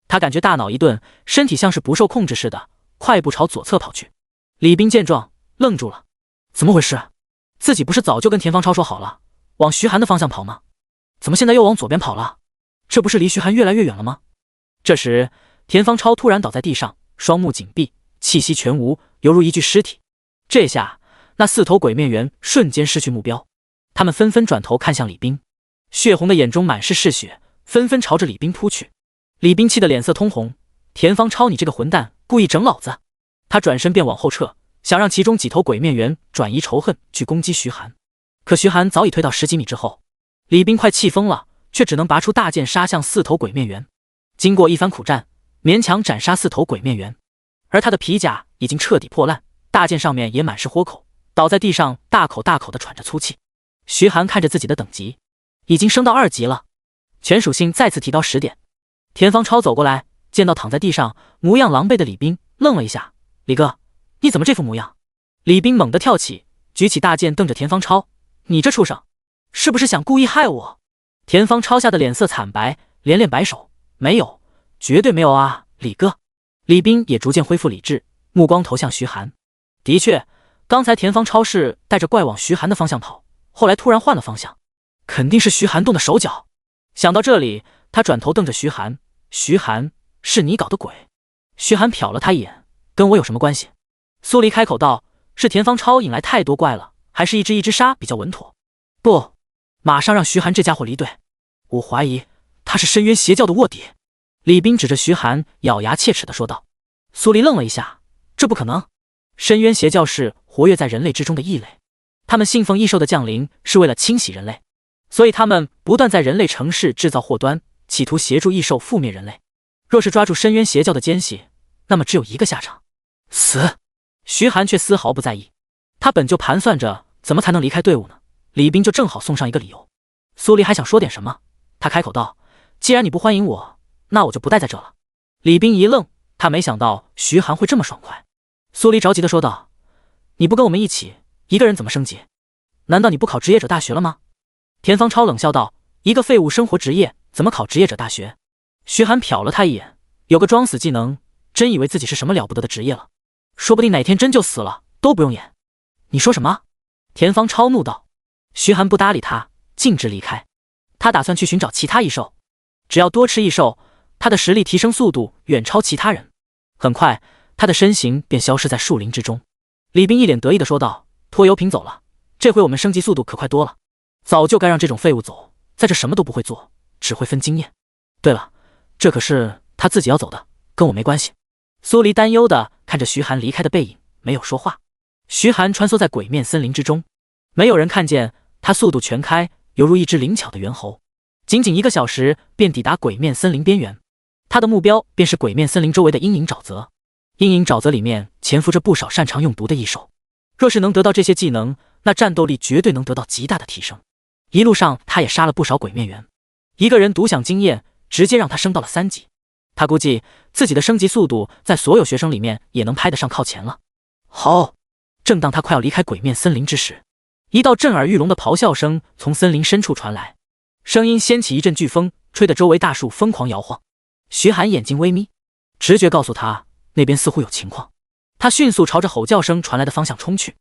他感觉大脑一顿，身体像是不受控制似的，快步朝左侧跑去。李斌见状愣住了，怎么回事？自己不是早就跟田方超说好了，往徐寒的方向跑吗？怎么现在又往左边跑了？这不是离徐寒越来越远了吗？这时田方超突然倒在地上，双目紧闭，气息全无，犹如一具尸体。这下那4头鬼面猿瞬间失去目标，他们纷纷转头看向李斌，血红的眼中满是嗜血，纷纷朝着李斌扑去。李斌气得脸色通红：“田方超，你这个混蛋，故意整老子！”他转身便往后撤，想让其中几头鬼面猿转移仇恨去攻击徐寒。可徐寒早已退到10几米之后，李斌快气疯了，却只能拔出大剑杀向4头鬼面猿。经过一番苦战，勉强斩杀4头鬼面猿，而他的皮甲已经彻底破烂，大剑上面也满是豁口，倒在地上大口大口地喘着粗气。徐寒看着自己的等级已经升到2级了，全属性再次提高10点。田方超走过来，见到躺在地上模样狼狈的李斌，愣了一下：“李哥，你怎么这副模样？”李斌猛地跳起，举起大剑瞪着田方超：“你这畜生，是不是想故意害我？”田方超吓得脸色惨白，连连摆手：“没有，绝对没有啊，李哥。”李斌也逐渐恢复理智，目光投向徐寒。的确，刚才田方超是带着怪往徐寒的方向跑，后来突然换了方向，肯定是徐寒动的手脚。想到这里，他转头瞪着徐寒：“徐寒，是你搞的鬼？”徐寒瞟了他一眼：“跟我有什么关系？”苏黎开口道：“是田方超引来太多怪了，还是一只一只杀比较稳妥？”“不，马上让徐寒这家伙离队，我怀疑他是深渊邪教的卧底。”李斌指着徐寒，咬牙切齿地说道。苏黎愣了一下：“这不可能，深渊邪教是活跃在人类之中的异类，他们信奉异兽的降临是为了清洗人类，所以他们不断在人类城市制造祸端，企图协助异兽覆灭人类。若是抓住深渊邪教的奸细，那么只有一个下场：死。”徐寒却丝毫不在意，他本就盘算着怎么才能离开队伍呢，李斌就正好送上一个理由。苏黎还想说点什么，他开口道：“既然你不欢迎我，那我就不待在这了。”李斌一愣，他没想到徐寒会这么爽快。苏黎着急地说道：“你不跟我们一起，一个人怎么升级？难道你不考职业者大学了吗？”田方超冷笑道：“一个废物生活职业，怎么考职业者大学？”徐寒瞟了他一眼，有个装死技能，真以为自己是什么了不得的职业了？说不定哪天真就死了，都不用演。你说什么？田方超怒道。徐寒不搭理他，径直离开。他打算去寻找其他异兽，只要多吃异兽，他的实力提升速度远超其他人。很快，他的身形便消失在树林之中。李斌一脸得意地说道：“拖油瓶走了，这回我们升级速度可快多了。早就该让这种废物走，在这什么都不会做，只会分经验。对了，这可是他自己要走的，跟我没关系。”苏黎担忧地看着徐寒离开的背影，没有说话。徐寒穿梭在鬼面森林之中，没有人看见他速度全开，犹如一只灵巧的猿猴。仅仅1个小时便抵达鬼面森林边缘，他的目标便是鬼面森林周围的阴影沼泽。阴影沼泽里面潜伏着不少擅长用毒的异兽，若是能得到这些技能，那战斗力绝对能得到极大的提升。一路上他也杀了不少鬼面猿，一个人独享经验直接让他升到了3级。他估计自己的升级速度在所有学生里面也能拍得上靠前了。好，正当他快要离开鬼面森林之时，一道震耳欲聋的咆哮声从森林深处传来，声音掀起一阵飓风，吹得周围大树疯狂摇晃。徐寒眼睛微眯，直觉告诉他那边似乎有情况，他迅速朝着吼叫声传来的方向冲去。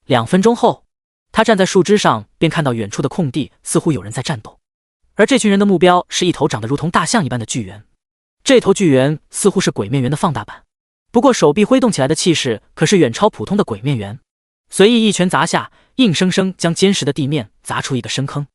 2分钟后，他站在树枝上，便看到远处的空地似乎有人在战斗，而这群人的目标是一头长得如同大象一般的巨猿。这头巨猿似乎是鬼面猿的放大版，不过手臂挥动起来的气势可是远超普通的鬼面猿。随意一拳砸下，硬生生将坚实的地面砸出一个深坑，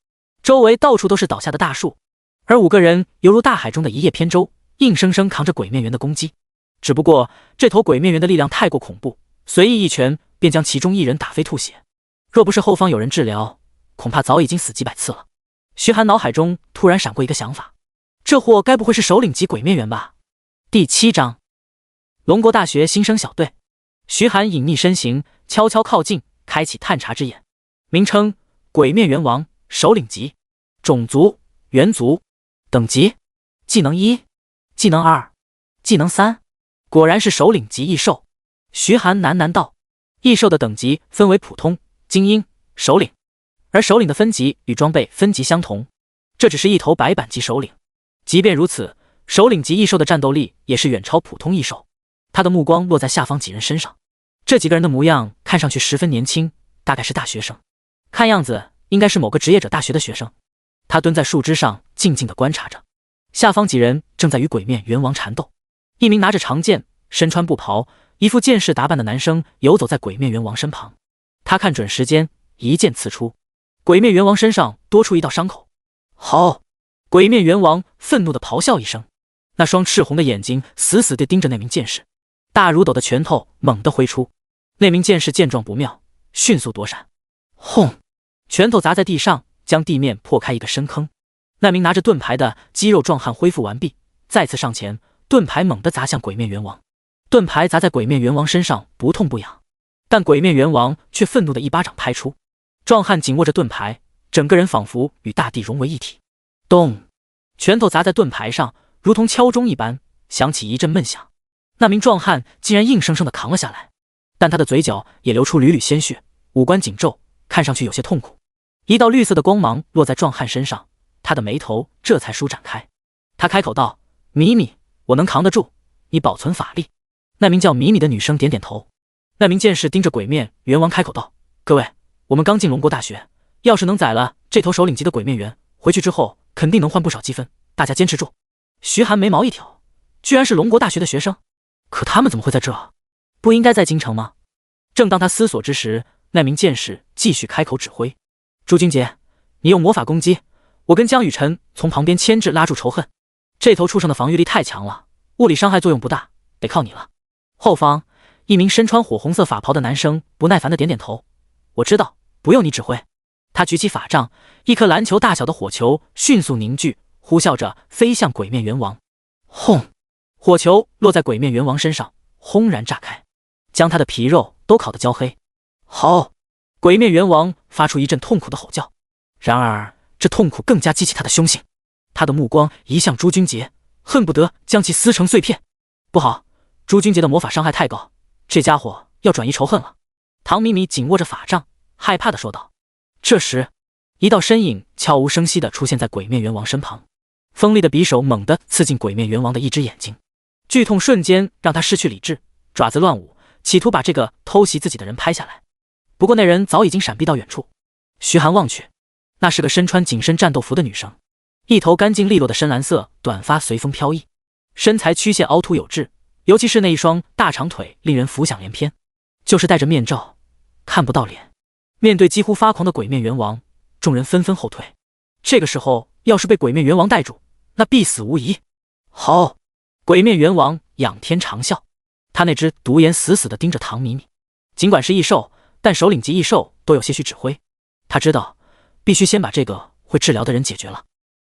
周围到处都是倒下的大树，而5个人犹如大海中的一叶扁舟，硬生生扛着鬼面猿的攻击。只不过这头鬼面猿的力量太过恐怖，随意一拳便将其中1人打飞吐血，若不是后方有人治疗，恐怕早已经死几百次了。徐寒脑海中突然闪过一个想法，这货该不会是首领级鬼面猿吧？第7章，龙国大学新生小队。徐寒隐匿身形，悄悄靠近，开启探查之眼。名称：鬼面猿王，首领级，种族：猿族，等级：技能1，技能2，技能3。果然是首领级异兽。徐寒喃喃道。异兽的等级分为普通、精英、首领，而首领的分级与装备分级相同，这只是一头白板级首领。即便如此，首领级异兽的战斗力也是远超普通异兽。他的目光落在下方几人身上，这几个人的模样看上去十分年轻，大概是大学生，看样子应该是某个职业者大学的学生。他蹲在树枝上静静地观察着，下方几人正在与鬼面猿王缠斗。一名拿着长剑、身穿布袍、一副剑士打扮的男生游走在鬼面猿王身旁，他看准时间，一剑刺出，鬼面猿王身上多出一道伤口。好！鬼面猿王愤怒地咆哮一声，那双赤红的眼睛死死地盯着那名剑士，大如斗的拳头猛地挥出。那名剑士见状不妙，迅速躲闪。轰！拳头砸在地上，将地面破开一个深坑。那名拿着盾牌的肌肉壮汉恢复完毕，再次上前，盾牌猛地砸向鬼面猿王。盾牌砸在鬼面猿王身上不痛不痒，但鬼面猿王却愤怒的一巴掌拍出。壮汉紧握着盾牌，整个人仿佛与大地融为一体。咚！拳头砸在盾牌上，如同敲钟一般，响起一阵闷响。那名壮汉竟然硬生生地扛了下来，但他的嘴角也流出缕缕鲜血，五官紧皱，看上去有些痛苦。一道绿色的光芒落在壮汉身上，他的眉头这才舒展开。他开口道：“米米，我能扛得住，你保存法力。”那名叫米米的女生点点头。那名剑士盯着鬼面猿王开口道：“各位，我们刚进龙国大学，要是能宰了这头首领级的鬼面猿，回去之后肯定能换不少积分，大家坚持住。”徐寒眉毛一挑，居然是龙国大学的学生，可他们怎么会在这？不应该在京城吗？正当他思索之时，那名剑士继续开口指挥：“朱君杰，你用魔法攻击，我跟江雨晨从旁边牵制拉住仇恨。这头畜生的防御力太强了，物理伤害作用不大，得靠你了。”后方一名身穿火红色法袍的男生不耐烦的点点头：“我知道，不用你指挥。”他举起法杖，一颗篮球大小的火球迅速凝聚，呼啸着飞向鬼面猿王。轰！火球落在鬼面猿王身上，轰然炸开，将他的皮肉都烤得焦黑。好！鬼面猿王发出一阵痛苦的吼叫，然而这痛苦更加激起他的凶性。他的目光移向朱君杰，恨不得将其撕成碎片。不好！朱君杰的魔法伤害太高，这家伙要转移仇恨了。唐米米紧握着法杖，害怕地说道。这时，一道身影悄无声息地出现在鬼面猿王身旁，锋利的匕首猛地刺进鬼面猿王的一只眼睛，剧痛瞬间让他失去理智，爪子乱舞，企图把这个偷袭自己的人拍下来。不过那人早已经闪避到远处。徐寒望去，那是个身穿紧身战斗服的女生，一头干净利落的深蓝色短发随风飘逸，身材曲线凹凸有致，尤其是那一双大长腿，令人浮想联翩。就是戴着面罩，看不到脸。面对几乎发狂的鬼面猿王，众人纷纷后退。这个时候，要是被鬼面猿王带住，那必死无疑。好，鬼面猿王仰天长啸，他那只独眼死死地盯着唐米米。尽管是异兽，但首领级异兽都有些许指挥。他知道，必须先把这个会治疗的人解决了。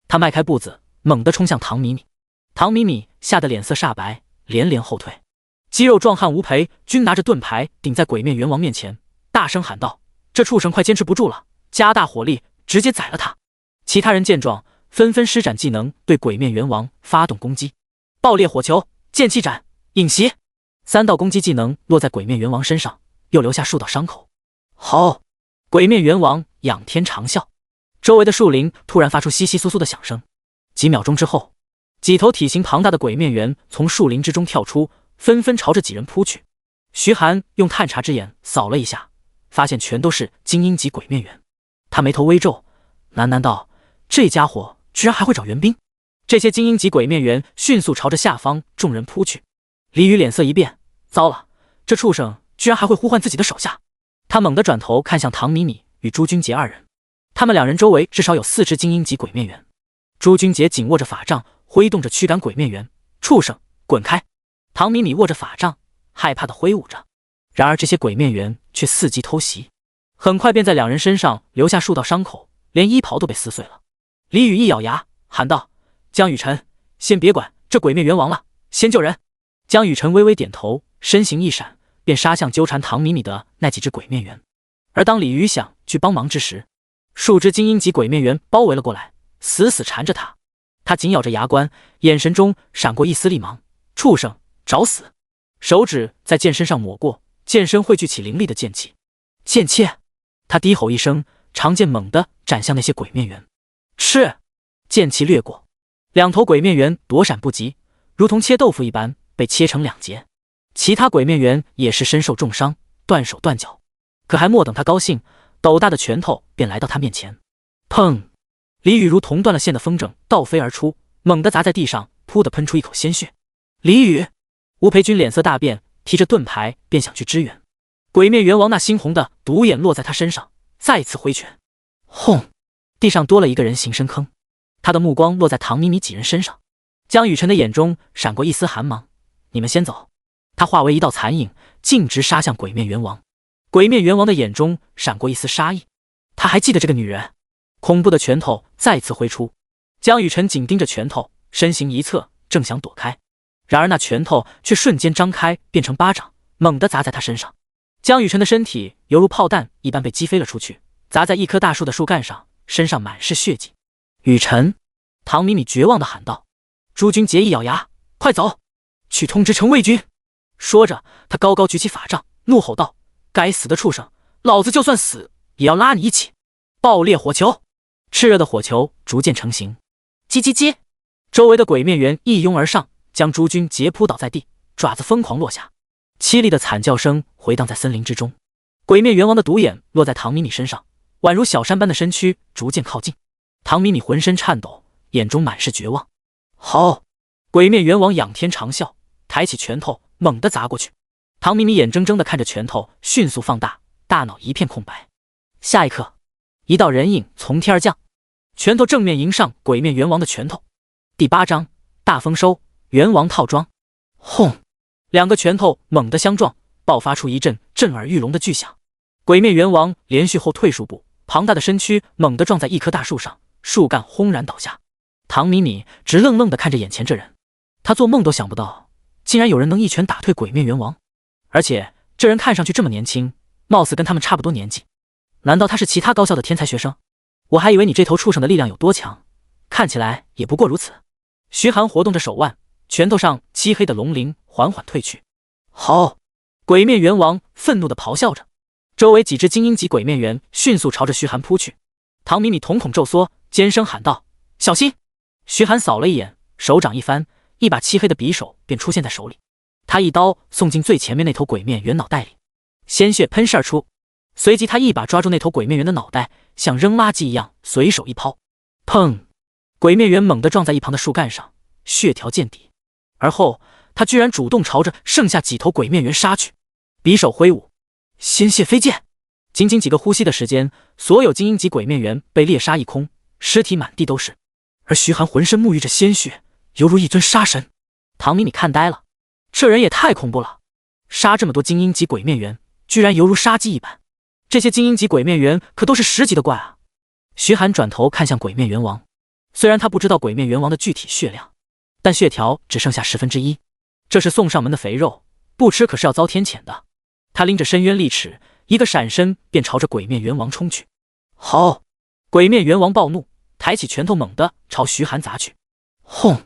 他迈开步子，猛地冲向唐米米。唐米米吓得脸色煞白，连连后退。肌肉壮汉吴培均拿着盾牌顶在鬼面猿王面前，大声喊道：“这畜生快坚持不住了，加大火力，直接宰了他！”其他人见状，纷纷施展技能对鬼面猿王发动攻击。爆裂火球、剑气斩、影袭，3道攻击技能落在鬼面猿王身上，又留下数道伤口。好，鬼面猿王仰天长啸，周围的树林突然发出窸窸窣窣的响声。几秒钟之后，几头体型庞大的鬼面猿从树林之中跳出，纷纷朝着几人扑去。徐寒用探查之眼扫了一下，发现全都是精英级鬼面猿。他眉头微皱，喃喃道：“这家伙居然还会找援兵。”这些精英级鬼面猿迅速朝着下方众人扑去。李宇脸色一变，糟了，这畜生居然还会呼唤自己的手下。他猛地转头看向唐米米与朱君杰二人，他们两人周围至少有4只精英级鬼面猿。朱君杰紧握着法杖，挥动着驱赶鬼面猿。畜生，滚开！唐米米握着法杖，害怕地挥舞着。然而这些鬼面猿却伺机偷袭，很快便在两人身上留下数道伤口，连衣袍都被撕碎了。李宇一咬牙喊道：“江雨晨，先别管这鬼面猿王了，先救人。”江雨晨微微点头，身形一闪，便杀向纠缠唐米米的那几只鬼面猿。而当李宇想去帮忙之时，数只精英级鬼面猿包围了过来，死死缠着他。他紧咬着牙关，眼神中闪过一丝厉芒。畜生，找死！手指在剑身上抹过，剑身汇聚起凌厉的剑气。剑气！他低吼一声，长剑猛地斩向那些鬼面猿。吃！剑气掠过，2头鬼面猿躲闪不及，如同切豆腐一般被切成2截。其他鬼面猿也是身受重伤，断手断脚。可还莫等他高兴，斗大的拳头便来到他面前。砰！李宇如同断了线的风筝倒飞而出，猛地砸在地上，噗地喷出一口鲜血。李宇！吴培军脸色大变，提着盾牌便想去支援。鬼面猿王那猩红的独眼落在他身上，再次挥拳。轰！地上多了一个人形深坑。他的目光落在唐米米几人身上。江雨晨的眼中闪过一丝寒芒，你们先走。他化为一道残影，径直杀向鬼面猿王。鬼面猿王的眼中闪过一丝杀意，他还记得这个女人。恐怖的拳头再次挥出，江雨晨紧盯着拳头，身形一侧，正想躲开，然而那拳头却瞬间张开，变成巴掌，猛地砸在他身上。江雨晨的身体犹如炮弹一般被击飞了出去，砸在一棵大树的树干上，身上满是血迹。雨晨！唐米米绝望地喊道。朱君杰一咬牙，快走，去通知城卫军。说着，他高高举起法杖，怒吼道：“该死的畜生，老子就算死也要拉你一起！”爆裂火球！炽热的火球逐渐成型。叽叽叽！周围的鬼面猿一拥而上，将朱君杰扑倒在地，爪子疯狂落下。凄厉的惨叫声回荡在森林之中。鬼面猿王的独眼落在唐米米身上，宛如小山般的身躯逐渐靠近。唐米米浑身颤抖，眼中满是绝望。好！鬼面猿王仰天长啸，抬起拳头猛地砸过去。唐米米眼睁睁地看着拳头迅速放大，大脑一片空白。下一刻，一道人影从天而降，拳头正面迎上鬼面猿王的拳头。第8章大丰收，猿王套装。轰！2个拳头猛地相撞，爆发出一阵震耳欲聋的巨响。鬼面猿王连续后退数步，庞大的身躯猛地撞在一棵大树上，树干轰然倒下。唐米米直愣愣地看着眼前这人，他做梦都想不到，竟然有人能一拳打退鬼面猿王，而且这人看上去这么年轻，貌似跟他们差不多年纪。难道他是其他高校的天才学生？我还以为你这头畜生的力量有多强，看起来也不过如此。徐寒活动着手腕，拳头上漆黑的龙鳞缓缓退去。好！鬼面猿王愤怒地咆哮着，周围几只精英级鬼面猿迅速朝着徐寒扑去。唐米米瞳孔骤缩，尖声喊道：“小心！”徐寒扫了一眼，手掌一翻，一把漆黑的匕首便出现在手里。他一刀送进最前面那头鬼面猿脑袋里，鲜血喷射而出。随即他一把抓住那头鬼面猿的脑袋，像扔垃圾一样随手一抛。砰！鬼面猿猛地撞在一旁的树干上，血条见底。而后他居然主动朝着剩下几头鬼面猿杀去，匕首挥舞，鲜血飞溅。仅仅几个呼吸的时间，所有精英级鬼面猿被猎杀一空，尸体满地都是。而徐寒浑身沐浴着鲜血，犹如一尊杀神。唐米米看呆了，这人也太恐怖了，杀这么多精英级鬼面猿，居然犹如杀鸡一般。这些精英级鬼面猿可都是10级的怪啊！徐寒转头看向鬼面猿王，虽然他不知道鬼面猿王的具体血量，但血条只剩下1/10，这是送上门的肥肉，不吃可是要遭天谴的。他拎着深渊利齿，一个闪身便朝着鬼面猿王冲去。好！鬼面猿王暴怒，抬起拳头猛地朝徐寒砸去。轰！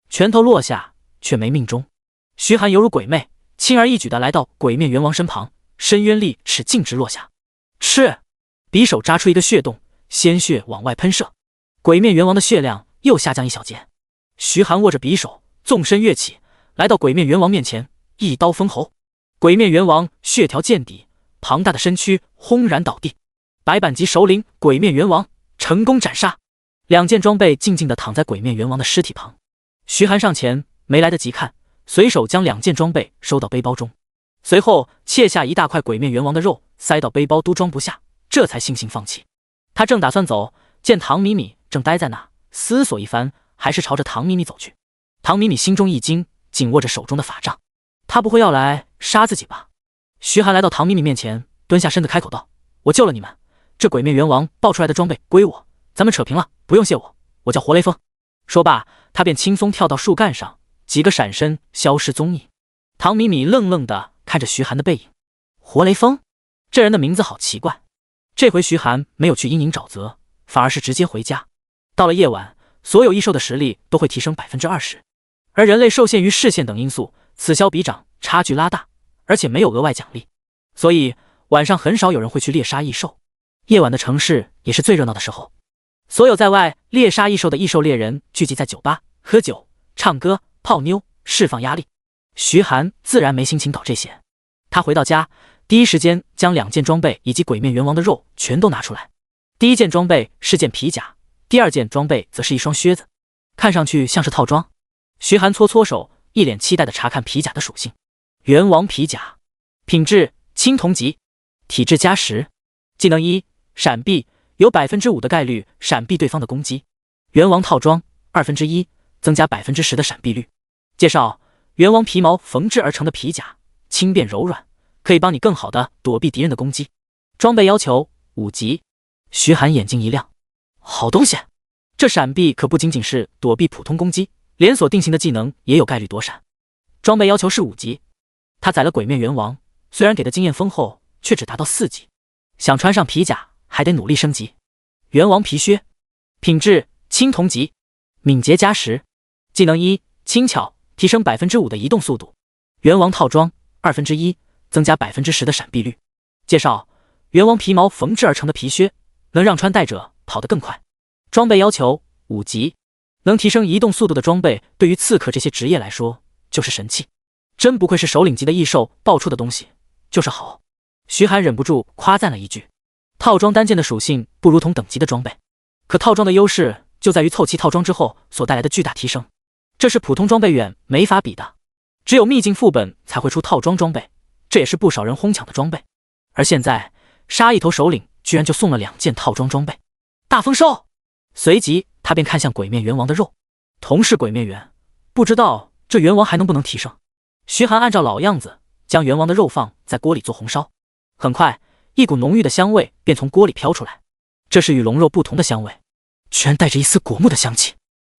拳头落下，却没命中。徐寒犹如鬼魅，轻而易举地来到鬼面猿王身旁，深渊利齿径直落下。吃！匕首扎出一个血洞，鲜血往外喷射，鬼面猿王的血量又下降一小截。徐寒握着匕首，纵身跃起，来到鬼面猿王面前，一刀封喉。鬼面猿王血条见底，庞大的身躯轰然倒地。白板级首领鬼面猿王成功斩杀。2件装备静静地躺在鬼面猿王的尸体旁。徐寒上前，没来得及看，随手将2件装备收到背包中，随后切下一大块鬼面猿王的肉塞到背包都装不下，这才悻悻放弃。他正打算走，见唐米米正呆在那，思索一番，还是朝着唐米米走去。唐米米心中一惊，紧握着手中的法杖，他不会要来杀自己吧？徐寒来到唐米米面前，蹲下身子开口道：“我救了你们，这鬼面猿王爆出来的装备归我，咱们扯平了，不用谢我，我叫活雷锋。”说罢，他便轻松跳到树干上，几个闪身消失踪影。唐米米愣愣地看着徐寒的背影，活雷锋，这人的名字好奇怪。这回徐寒没有去阴影沼泽，反而是直接回家。到了夜晚，所有异兽的实力都会提升20%，而人类受限于视线等因素，此消彼长，差距拉大，而且没有额外奖励，所以晚上很少有人会去猎杀异兽。夜晚的城市也是最热闹的时候，所有在外猎杀异兽的异兽猎人聚集在酒吧，喝酒、唱歌、泡妞，释放压力。徐寒自然没心情搞这些，他回到家，第一时间将2件装备以及鬼面猿王的肉全都拿出来。第1件装备是件皮甲，第2件装备则是一双靴子，看上去像是套装。徐寒搓搓手，一脸期待地查看皮甲的属性。猿王皮甲，品质青铜级，体质加10，技能1，闪避，有5%的概率闪避对方的攻击。猿王套装1/2，增加10%的闪避率。介绍：猿王皮毛缝制而成的皮甲，轻便柔软，可以帮你更好地躲避敌人的攻击。装备要求5级。徐寒眼睛一亮，好东西！这闪避可不仅仅是躲避普通攻击，连锁定型的技能也有概率躲闪。装备要求是5级。他宰了鬼面猿王，虽然给的经验丰厚，却只达到4级。想穿上皮甲，还得努力升级。猿王皮靴，品质青铜级，敏捷加10，技能1，轻巧，提升5%的移动速度。猿王套装1/2，增加10%的闪避率。介绍：猿王皮毛缝制而成的皮靴，能让穿戴者跑得更快。装备要求5级，能提升移动速度的装备，对于刺客这些职业来说就是神器。真不愧是首领级的异兽爆出的东西，就是好。徐寒忍不住夸赞了一句。套装单件的属性不如同等级的装备，可套装的优势就在于凑齐套装之后所带来的巨大提升，这是普通装备远没法比的。只有秘境副本才会出套装装备，这也是不少人哄抢的装备。而现在杀一头首领居然就送了2件套装装备，大丰收！随即他便看向鬼面猿王的肉，同是鬼面猿，不知道这猿王还能不能提升。徐寒按照老样子将猿王的肉放在锅里做红烧，很快一股浓郁的香味便从锅里飘出来，这是与龙肉不同的香味，居然带着一丝果木的香气。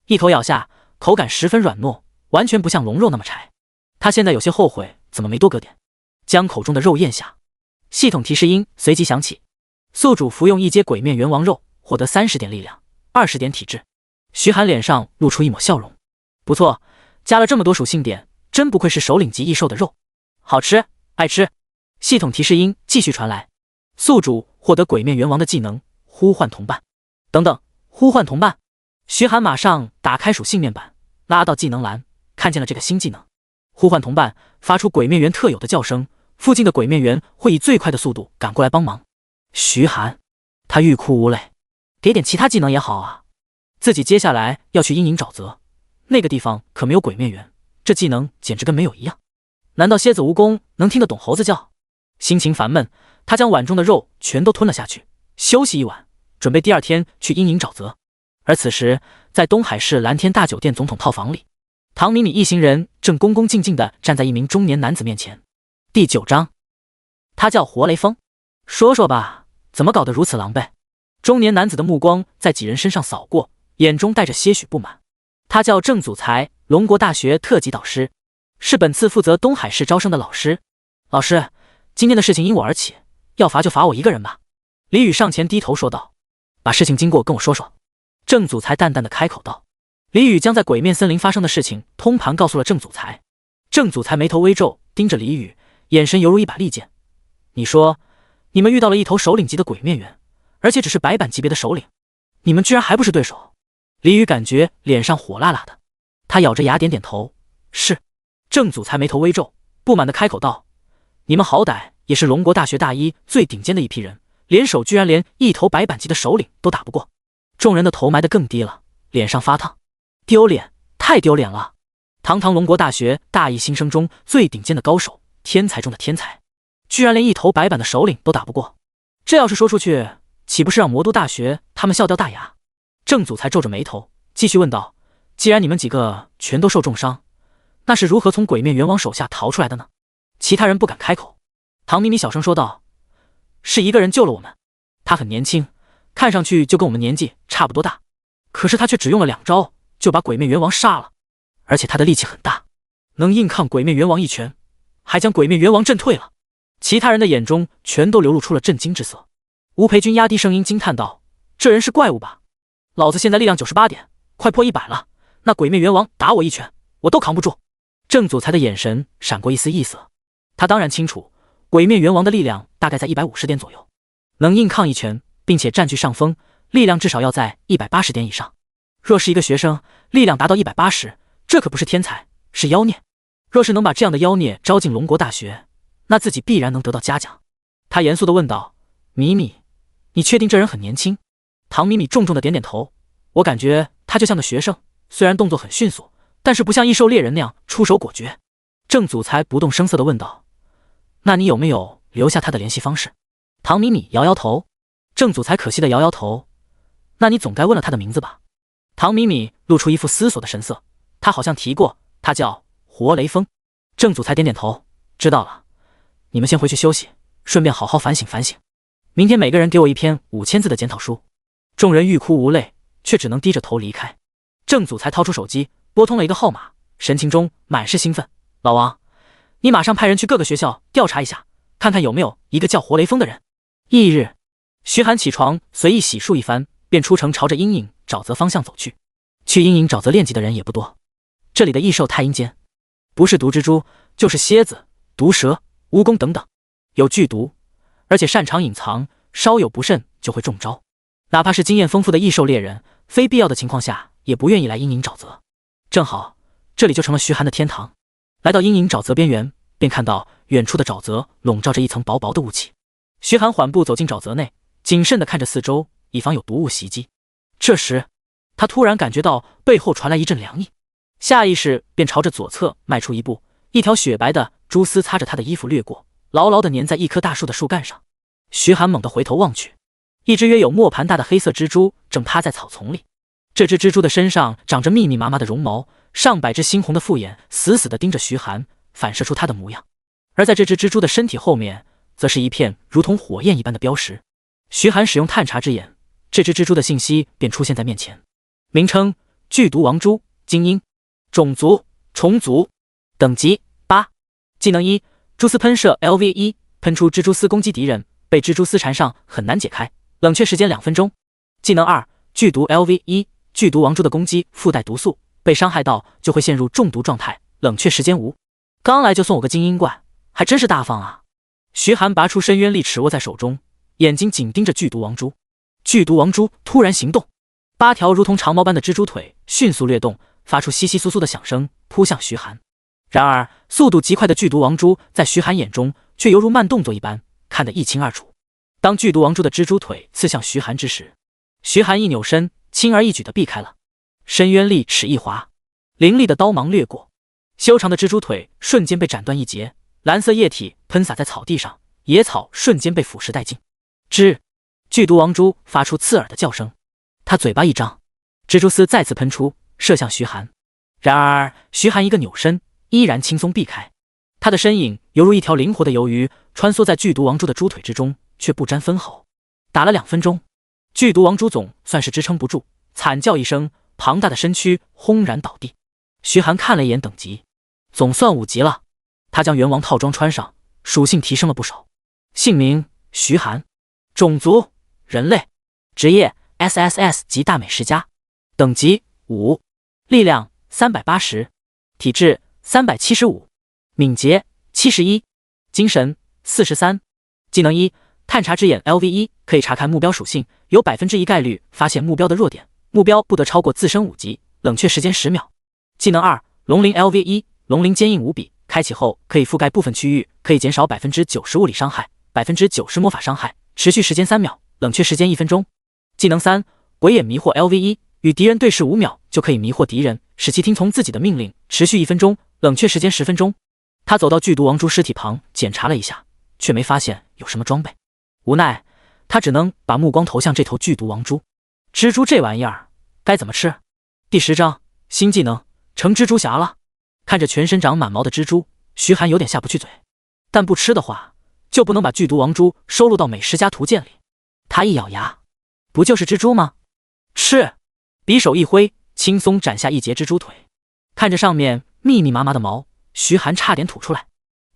一口咬下，口感十分软糯，完全不像龙肉那么柴。他现在有些后悔怎么没多割点，将口中的肉咽下。系统提示音随即响起，宿主服用1阶鬼面猿王肉，获得30点力量，20点体质。徐寒脸上露出一抹笑容，不错，加了这么多属性点，真不愧是首领级异兽的肉，好吃，爱吃。系统提示音继续传来，宿主获得鬼面猿王的技能呼唤同伴。等等，呼唤同伴。徐寒马上打开属性面板，拉到技能栏，看见了这个新技能。呼唤同伴，发出鬼面猿特有的叫声，附近的鬼面猿会以最快的速度赶过来帮忙。徐寒，他欲哭无泪，给点其他技能也好啊。自己接下来要去阴影沼泽，那个地方可没有鬼面猿，这技能简直跟没有一样。难道蝎子蜈蚣能听得懂猴子叫？心情烦闷，他将碗中的肉全都吞了下去，休息一晚，准备第二天去阴影沼泽。而此时，在东海市蓝天大酒店总统套房里，唐米米一行人正恭恭敬敬地站在一名中年男子面前。第9章，他叫活雷锋。说说吧，怎么搞得如此狼狈？中年男子的目光在几人身上扫过，眼中带着些许不满。他叫郑祖才，龙国大学特级导师，是本次负责东海市招生的老师。老师，今天的事情因我而起，要罚就罚我一个人吧。李宇上前低头说道。把事情经过跟我说说。郑祖才淡淡的开口道。李宇将在鬼面森林发生的事情通盘告诉了郑祖才。郑祖才眉头微皱，盯着李宇，眼神犹如一把利剑。你说，你们遇到了一头首领级的鬼面猿，而且只是白板级别的首领，你们居然还不是对手？李宇感觉脸上火辣辣的，他咬着牙点点头，是。郑祖才眉头微皱，不满的开口道，你们好歹也是龙国大学大一最顶尖的一批人，联手居然连一头白板级的首领都打不过。众人的头埋得更低了，脸上发烫。丢脸，太丢脸了！堂堂龙国大学大一新生中最顶尖的高手，天才中的天才，居然连一头白板的首领都打不过，这要是说出去，岂不是让魔都大学他们笑掉大牙？郑祖才皱着眉头，继续问道，既然你们几个全都受重伤，那是如何从鬼面猿王手下逃出来的呢？其他人不敢开口。唐咪咪小声说道，是一个人救了我们，他很年轻，看上去就跟我们年纪差不多大，可是他却只用了2招就把鬼面猿王杀了，而且他的力气很大，能硬抗鬼面猿王一拳，还将鬼面猿王震退了。其他人的眼中全都流露出了震惊之色。吴培军压低声音惊叹道，这人是怪物吧？老子现在力量98点，快破100了，那鬼面猿王打我一拳，我都扛不住。郑祖才的眼神闪过一丝异色，他当然清楚鬼面猿王的力量大概在150点左右，能硬抗一拳并且占据上风，力量至少要在180点以上。若是一个学生力量达到180，这可不是天才，是妖孽。若是能把这样的妖孽招进龙国大学，那自己必然能得到嘉奖。他严肃地问道，米米，你确定这人很年轻？唐米米重重地点点头，我感觉他就像个学生，虽然动作很迅速，但是不像异兽猎人那样出手果决。郑祖才不动声色地问道，那你有没有留下他的联系方式？唐米米摇摇头。郑祖才可惜地摇摇头，那你总该问了他的名字吧？唐米米露出一副思索的神色，他好像提过，他叫活雷锋。郑祖才点点头，知道了，你们先回去休息，顺便好好反省反省，明天每个人给我一篇5000字的检讨书。众人欲哭无泪，却只能低着头离开。郑祖才掏出手机，拨通了一个号码，神情中满是兴奋。老王，你马上派人去各个学校调查一下，看看有没有一个叫活雷锋的人。翌日，徐寒起床，随意洗漱一番，便出城朝着阴影沼泽方向走去。去阴影沼泽练级的人也不多，这里的异兽太阴间，不是毒蜘蛛，就是蝎子、毒蛇、蜈蚣等等，有剧毒，而且擅长隐藏，稍有不慎就会中招。哪怕是经验丰富的异兽猎人，非必要的情况下也不愿意来阴影沼泽。正好这里就成了徐寒的天堂。来到阴影沼泽边缘，便看到远处的沼泽笼罩着一层薄薄的雾气。徐寒缓步走进沼泽内，谨慎地看着四周，以防有毒物袭击。这时他突然感觉到背后传来一阵凉意，下意识便朝着左侧迈出一步，一条雪白的蛛丝擦着他的衣服掠过，牢牢地粘在一棵大树的树干上。徐寒猛地回头望去，一只约有磨盘大的黑色蜘蛛正趴在草丛里。这只蜘蛛的身上长着密密麻麻的绒毛，上百只猩红的复眼死死地盯着徐寒，反射出它的模样。而在这只蜘蛛的身体后面，则是一片如同火焰一般的标识。徐寒使用探查之眼，这只蜘蛛的信息便出现在面前。名称：剧毒王蛛，精英，种族：虫族，等级8，技能1：蛛丝喷射 LV1，喷出蜘蛛丝攻击敌人，被蜘蛛丝缠上很难解开，冷却时间2分钟。技能2：剧毒 LV1，剧毒王蛛的攻击附带毒素，被伤害到就会陷入中毒状态，冷却时间无。刚来就送我个精英怪，还真是大方啊！徐寒拔出深渊力尺握在手中，眼睛紧盯着剧毒王蛛。剧毒王蛛突然行动，8条如同长矛般的蜘蛛腿迅速掠动，发出窸窸窣窣的响声，扑向徐寒。然而速度极快的剧毒王蛛在徐寒眼中却犹如慢动作一般，看得一清二楚。当剧毒王蛛的蜘蛛腿刺向徐寒之时，徐寒一扭身，轻而易举地避开了。深渊力尺一划，凌厉的刀芒掠过，修长的蜘蛛腿瞬间被斩断一截，蓝色液体喷洒在草地上，野草瞬间被腐蚀殆尽。吱！剧毒王蛛发出刺耳的叫声，它嘴巴一张，蜘蛛丝再次喷出，射向徐寒。然而徐寒一个扭身，依然轻松避开。他的身影犹如一条灵活的鱿鱼，穿梭在剧毒王蛛的猪腿之中，却不沾分毫。打了2分钟，剧毒王蛛总算是支撑不住，惨叫一声，庞大的身躯轰然倒地。徐寒看了一眼等级，总算5级了。他将元王套装穿上，属性提升了不少。姓名徐寒，种族人类，职业 SSS 级大美食家，等级5，力量380，体质375，敏捷71，精神43。技能1，探查之眼 LV1， 可以查看目标属性，有1%概率发现目标的弱点，目标不得超过自身5级，冷却时间10秒。技能2，龙鳞 LV1， 龙鳞坚硬无比，开启后可以覆盖部分区域，可以减少90%物理伤害，90%魔法伤害，持续时间3秒，冷却时间1分钟。技能3，鬼眼迷惑 LV1， 与敌人对视5秒就可以迷惑敌人，使其听从自己的命令，持续1分钟，冷却时间10分钟。他走到剧毒王蛛尸体旁检查了一下，却没发现有什么装备。无奈他只能把目光投向这头剧毒王蛛。蜘蛛这玩意儿该怎么吃？第10章新技能成蜘蛛侠了。看着全身长满毛的蜘蛛，徐寒有点下不去嘴，但不吃的话就不能把剧毒王蛛收录到美食家图鉴里。他一咬牙，不就是蜘蛛吗？吃！匕首一挥，轻松斩下一截蜘蛛腿。看着上面密密麻麻的毛，徐寒差点吐出来。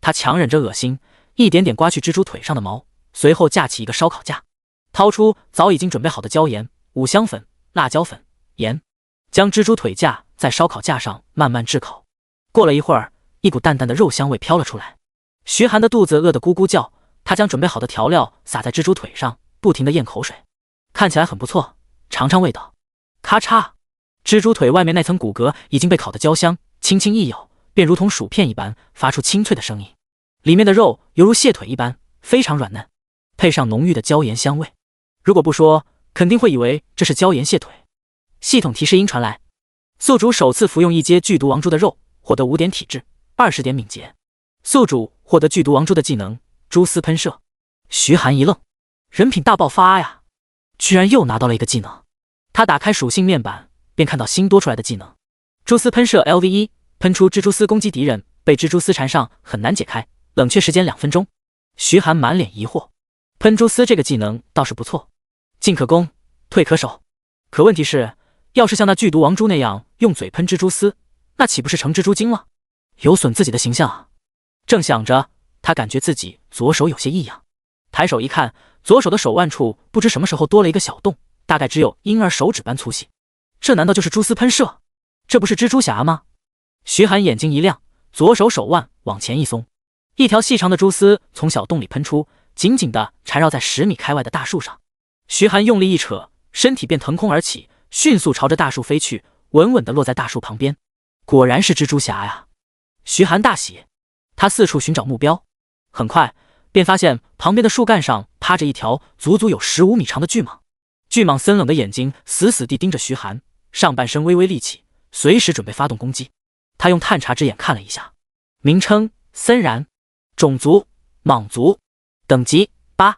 他强忍着恶心，一点点刮去蜘蛛腿上的毛，随后架起一个烧烤架，掏出早已经准备好的椒盐、五香粉、辣椒粉、盐，将蜘蛛腿架在烧烤架上慢慢炙烤。过了一会儿，一股淡淡的肉香味飘了出来。徐寒的肚子饿得咕咕叫，他将准备好的调料撒在蜘蛛腿上，不停地咽口水。看起来很不错，尝尝味道。咔嚓，蜘蛛腿外面那层骨骼已经被烤得焦香，轻轻一咬，便如同薯片一般发出清脆的声音。里面的肉犹如蟹腿一般，非常软嫩，配上浓郁的椒盐香味，如果不说，肯定会以为这是椒盐蟹腿。系统提示音传来：宿主首次服用一阶剧毒王蛛的肉，获得5点体质，20点敏捷。宿主获得剧毒王蛛的技能蛛丝喷射。徐寒一愣，人品大爆发呀！居然又拿到了一个技能。他打开属性面板，便看到新多出来的技能蛛丝喷射 LV1， 喷出蜘蛛丝攻击敌人，被蜘蛛丝缠上很难解开，冷却时间2分钟。徐寒满脸疑惑，喷蛛丝这个技能倒是不错，进可攻，退可守。可问题是，要是像那剧毒王蛛那样用嘴喷蜘蛛丝，那岂不是成蜘蛛精了？有损自己的形象啊！正想着，他感觉自己左手有些异样，抬手一看，左手的手腕处不知什么时候多了一个小洞，大概只有婴儿手指般粗细。这难道就是蛛丝喷射？这不是蜘蛛侠吗？徐寒眼睛一亮，左手手腕往前一松，一条细长的蛛丝从小洞里喷出，紧紧地缠绕在10米开外的大树上。徐寒用力一扯，身体便腾空而起，迅速朝着大树飞去，稳稳地落在大树旁边。果然是蜘蛛侠呀！徐寒大喜，他四处寻找目标，很快便发现旁边的树干上趴着一条足足有15米长的巨蟒。巨蟒森冷的眼睛死死地盯着徐寒，上半身微微立起，随时准备发动攻击。他用探查之眼看了一下，名称森然，种族蟒族，等级8，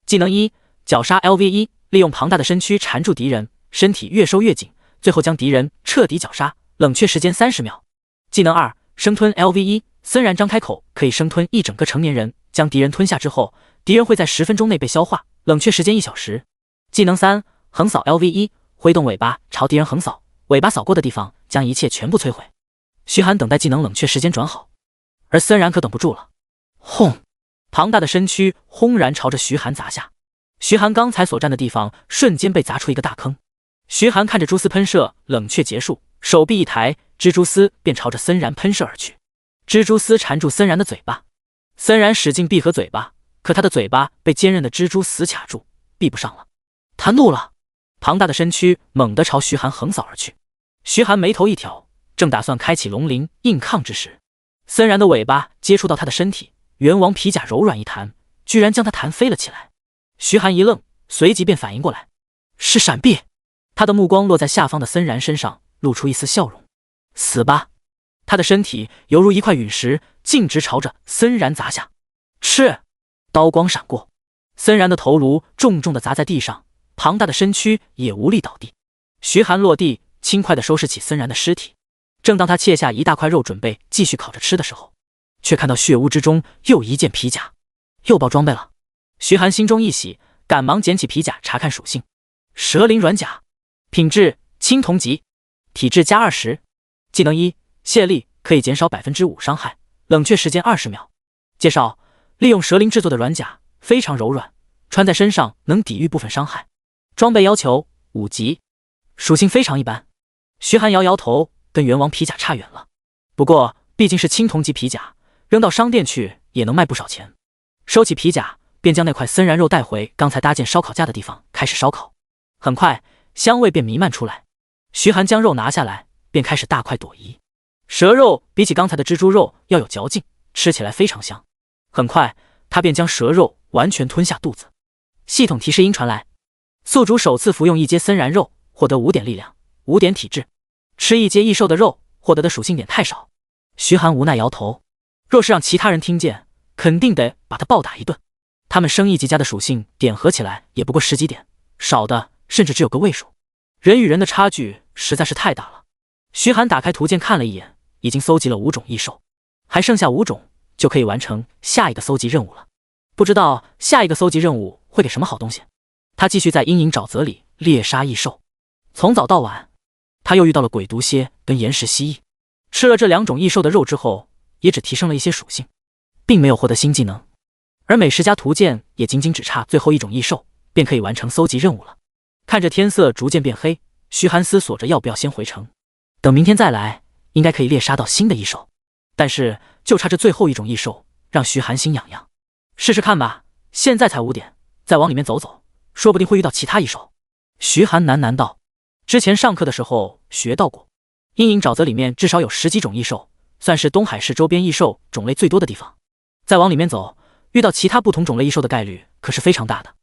技能1，绞杀 LV1， 利用庞大的身躯缠住敌人，身体越收越紧，最后将敌人彻底绞杀，冷却时间30秒。技能2，生吞 LV1， 森然张开口可以生吞一整个成年人，将敌人吞下之后，敌人会在10分钟内被消化，冷却时间1小时。技能3，横扫 LV1， 挥动尾巴朝敌人横扫，尾巴扫过的地方将一切全部摧毁。徐寒等待技能冷却时间转好，而森然可等不住了，轰！庞大的身躯轰然朝着徐寒砸下，徐寒刚才所站的地方瞬间被砸出一个大坑。徐寒看着蛛丝喷射冷却结束，手臂一抬，蜘蛛丝便朝着森然喷射而去。蜘蛛丝缠住森然的嘴巴，森然使劲闭合嘴巴，可他的嘴巴被坚韧的蜘蛛死卡住，闭不上了。他怒了，庞大的身躯猛地朝徐寒横扫而去。徐寒眉头一挑，正打算开启龙鳞硬抗之时，森然的尾巴接触到他的身体，元王皮甲柔软一弹，居然将他弹飞了起来。徐寒一愣，随即便反应过来，是闪避。他的目光落在下方的森然身上，露出一丝笑容。死吧！他的身体犹如一块陨石，径直朝着森然砸下。嗤！刀光闪过，森然的头颅重重地砸在地上，庞大的身躯也无力倒地。徐寒落地，轻快地收拾起森然的尸体。正当他切下一大块肉准备继续烤着吃的时候，却看到血污之中又一件皮甲，又爆装备了。徐寒心中一喜，赶忙捡起皮甲查看属性。蛇鳞软甲，品质青铜级，体质加20，技能1，泄力，可以减少 5% 伤害，冷却时间20秒。介绍：利用蛇鳞制作的软甲，非常柔软，穿在身上能抵御部分伤害。装备要求5级，属性非常一般。徐寒摇摇头，跟元王皮甲差远了。不过毕竟是青铜级皮甲，扔到商店去也能卖不少钱。收起皮甲，便将那块森然肉带回刚才搭建烧烤架的地方，开始烧烤。很快，香味便弥漫出来。徐寒将肉拿下来，便开始大块朵颐。蛇肉比起刚才的蜘蛛肉要有嚼劲，吃起来非常香。很快，他便将蛇肉完全吞下肚子。系统提示音传来：宿主首次服用一阶森然肉，获得5点力量，5点体质。吃一阶异兽的肉，获得的属性点太少。徐寒无奈摇头，若是让其他人听见，肯定得把他暴打一顿。他们升一级家的属性点合起来也不过10几点，少的甚至只有个位数。人与人的差距实在是太大了。徐寒打开图鉴看了一眼，已经搜集了5种异兽，还剩下5种就可以完成下一个搜集任务了。不知道下一个搜集任务会给什么好东西。他继续在阴影沼泽里猎杀异兽，从早到晚，他又遇到了鬼毒蝎跟岩石蜥蜴。吃了这2种异兽的肉之后，也只提升了一些属性，并没有获得新技能。而美食家图鉴也仅仅只差最后1种异兽，便可以完成搜集任务了。看着天色逐渐变黑，徐寒思索着要不要先回城，等明天再来，应该可以猎杀到新的异兽。但是就差这最后1种异兽，让徐寒心痒痒。试试看吧，现在才5点，再往里面走走，说不定会遇到其他异兽。徐寒喃喃道。之前上课的时候学到过，阴影沼泽里面至少有10几种异兽，算是东海市周边异兽种类最多的地方。再往里面走，遇到其他不同种类异兽的概率可是非常大的。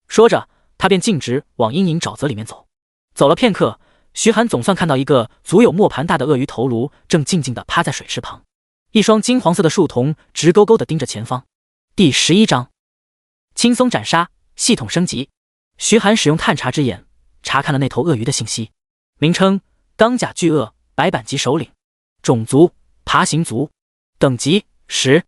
说着，他便径直往阴影沼泽里面走。走了片刻，徐寒总算看到一个足有磨盘大的鳄鱼头颅正静静地趴在水池旁，一双金黄色的树瞳直勾勾地盯着前方。第11章，轻松斩杀，系统升级。徐寒使用探查之眼查看了那头鳄鱼的信息，名称：钢甲巨鳄，白板级首领，种族：爬行族，等级10，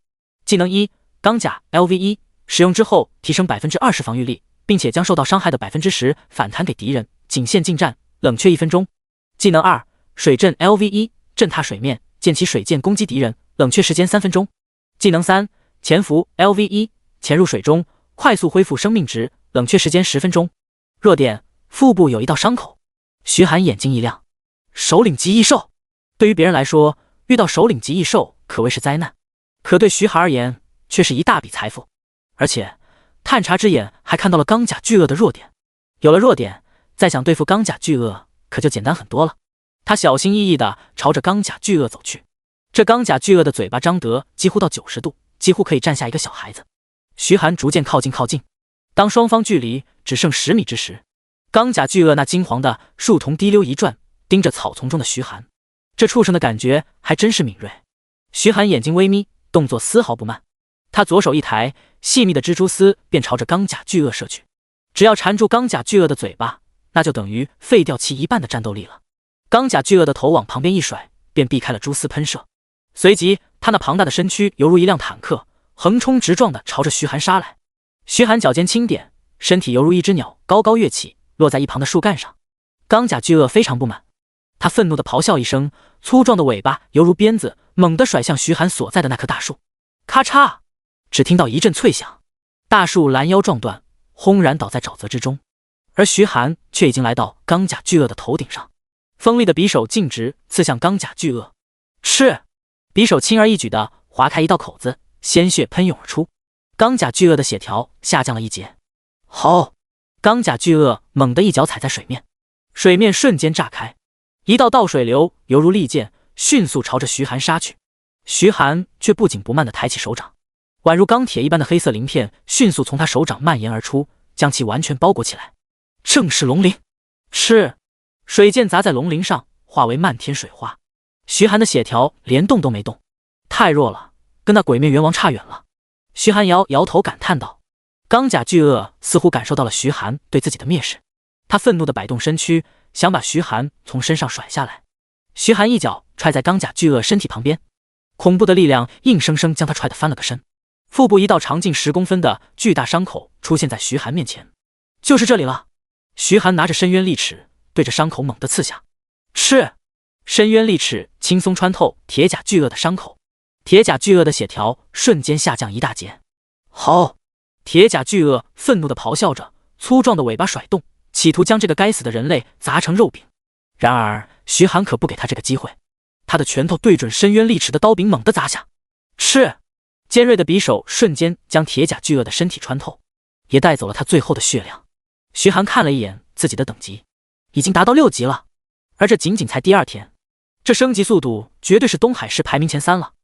技能1，钢甲 LV1，使用之后提升 20% 防御力，并且将受到伤害的 10% 反弹给敌人，仅限近战，冷却1分钟。技能2，水阵 LV1，震踏水面，溅起水箭攻击敌人，冷却时间3分钟。技能3，潜伏 LV1，潜入水中，快速恢复生命值，冷却时间10分钟。弱点：腹部有一道伤口。徐寒眼睛一亮，首领级异兽。对于别人来说，遇到首领级异兽可谓是灾难，可对徐寒而言却是一大笔财富。而且探查之眼还看到了钢甲巨鳄的弱点，有了弱点，再想对付钢甲巨鳄可就简单很多了。他小心翼翼地朝着钢甲巨鳄走去。这钢甲巨鳄的嘴巴张得几乎到90度，几乎可以站下一个小孩子。徐寒逐渐靠近，当双方距离只剩10米之时，钢甲巨鳄那金黄的树瞳滴溜一转，盯着草丛中的徐寒。这畜生的感觉还真是敏锐。徐寒眼睛微眯，动作丝毫不慢。他左手一抬，细密的蜘蛛丝便朝着钢甲巨鳄射去。只要缠住钢甲巨鳄的嘴巴，那就等于废掉其一半的战斗力了。钢甲巨鳄的头往旁边一甩，便避开了蛛丝喷射。随即他那庞大的身躯犹如一辆坦克，横冲直撞地朝着徐寒杀来。徐寒脚尖轻点，身体犹如一只鸟高高跃起，落在一旁的树干上。钢甲巨鳄非常不满，他愤怒地咆哮一声，粗壮的尾巴犹如鞭子，猛地甩向徐寒所在的那棵大树。咔嚓，只听到一阵脆响，大树拦腰撞断，轰然倒在沼泽之中。而徐寒却已经来到钢甲巨鳄的头顶上，锋利的匕首径直刺向钢甲巨鳄。是，匕首轻而易举地划开一道口子，鲜血喷涌而出。钢甲巨鳄的血条下降了1截。好！钢甲巨鳄猛地一脚踩在水面，水面瞬间炸开，一道倒水流犹如利剑，迅速朝着徐寒杀去。徐寒却不紧不慢地抬起手掌，宛如钢铁一般的黑色鳞片迅速从他手掌蔓延而出，将其完全包裹起来。正是龙鳞！是，水箭砸在龙鳞上，化为漫天水花。徐寒的血条连动都没动，太弱了，跟那鬼面元王差远了。徐寒摇摇头感叹道。钢甲巨鳄似乎感受到了徐寒对自己的蔑视，他愤怒地摆动身躯，想把徐寒从身上甩下来。徐寒一脚踹在钢甲巨鳄身体旁边，恐怖的力量硬生生将他踹得翻了个身，腹部一道长近10公分的巨大伤口出现在徐寒面前。就是这里了。徐寒拿着深渊利齿对着伤口猛地刺下，吃！深渊利齿轻松穿透铁甲巨鳄的伤口，铁甲巨鳄的血条瞬间下降一大截。好！铁甲巨鳄愤怒地咆哮着，粗壮的尾巴甩动，企图将这个该死的人类砸成肉饼。然而徐寒可不给他这个机会，他的拳头对准深渊利齿的刀柄猛地砸下，吃！尖锐的匕首瞬间将铁甲巨鳄的身体穿透，也带走了他最后的血量。徐寒看了一眼自己的等级，已经达到6级了，而这仅仅才第2天，这升级速度绝对是东海市排名前3了。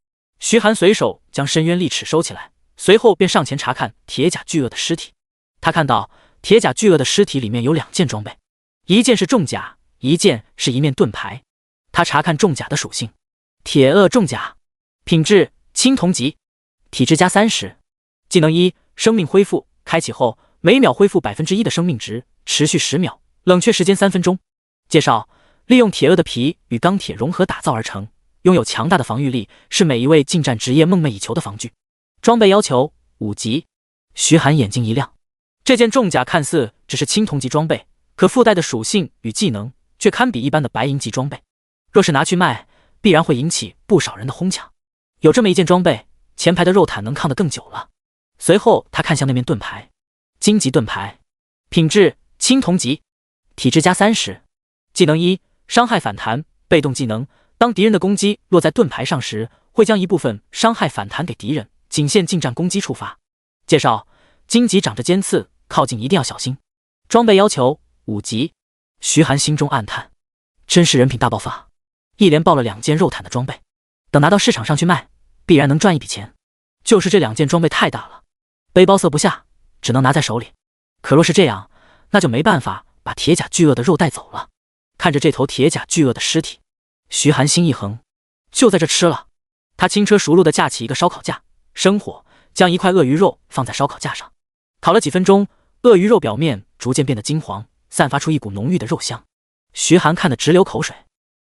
徐寒随手将深渊利齿收起来，随后便上前查看铁甲巨鳄的尸体。他看到铁甲巨鳄的尸体里面有2件装备，一件是重甲，一件是一面盾牌。他查看重甲的属性，铁鳄重甲，品质青铜级，体质加30，技能1，生命恢复，开启后每秒恢复 1% 的生命值，持续10秒，冷却时间3分钟。介绍：利用铁鳄的皮与钢铁融合打造而成，拥有强大的防御力，是每一位近战职业梦寐以求的防具。装备要求5级。徐寒眼睛一亮，这件重甲看似只是青铜级装备，可附带的属性与技能却堪比一般的白银级装备，若是拿去卖，必然会引起不少人的哄抢。有这么一件装备，前排的肉坦能抗得更久了。随后他看向那面盾牌，荆棘盾牌，品质青铜级，体质加30，技能1，伤害反弹，被动技能，当敌人的攻击落在盾牌上时，会将一部分伤害反弹给敌人，仅限近战攻击触发。介绍：荆棘长着尖刺，靠近一定要小心。装备要求5级。徐寒心中暗叹，真是人品大爆发，一连爆了2件肉坦的装备，等拿到市场上去卖，必然能赚一笔钱。就是这2件装备太大了，背包塞不下，只能拿在手里。可若是这样，那就没办法把铁甲巨鳄的肉带走了。看着这头铁甲巨鳄的尸体，徐寒心一横，就在这吃了。他轻车熟路地架起一个烧烤架，生火，将一块鳄鱼肉放在烧烤架上，烤了几分钟，鳄鱼肉表面逐渐变得金黄，散发出一股浓郁的肉香。徐寒看得直流口水，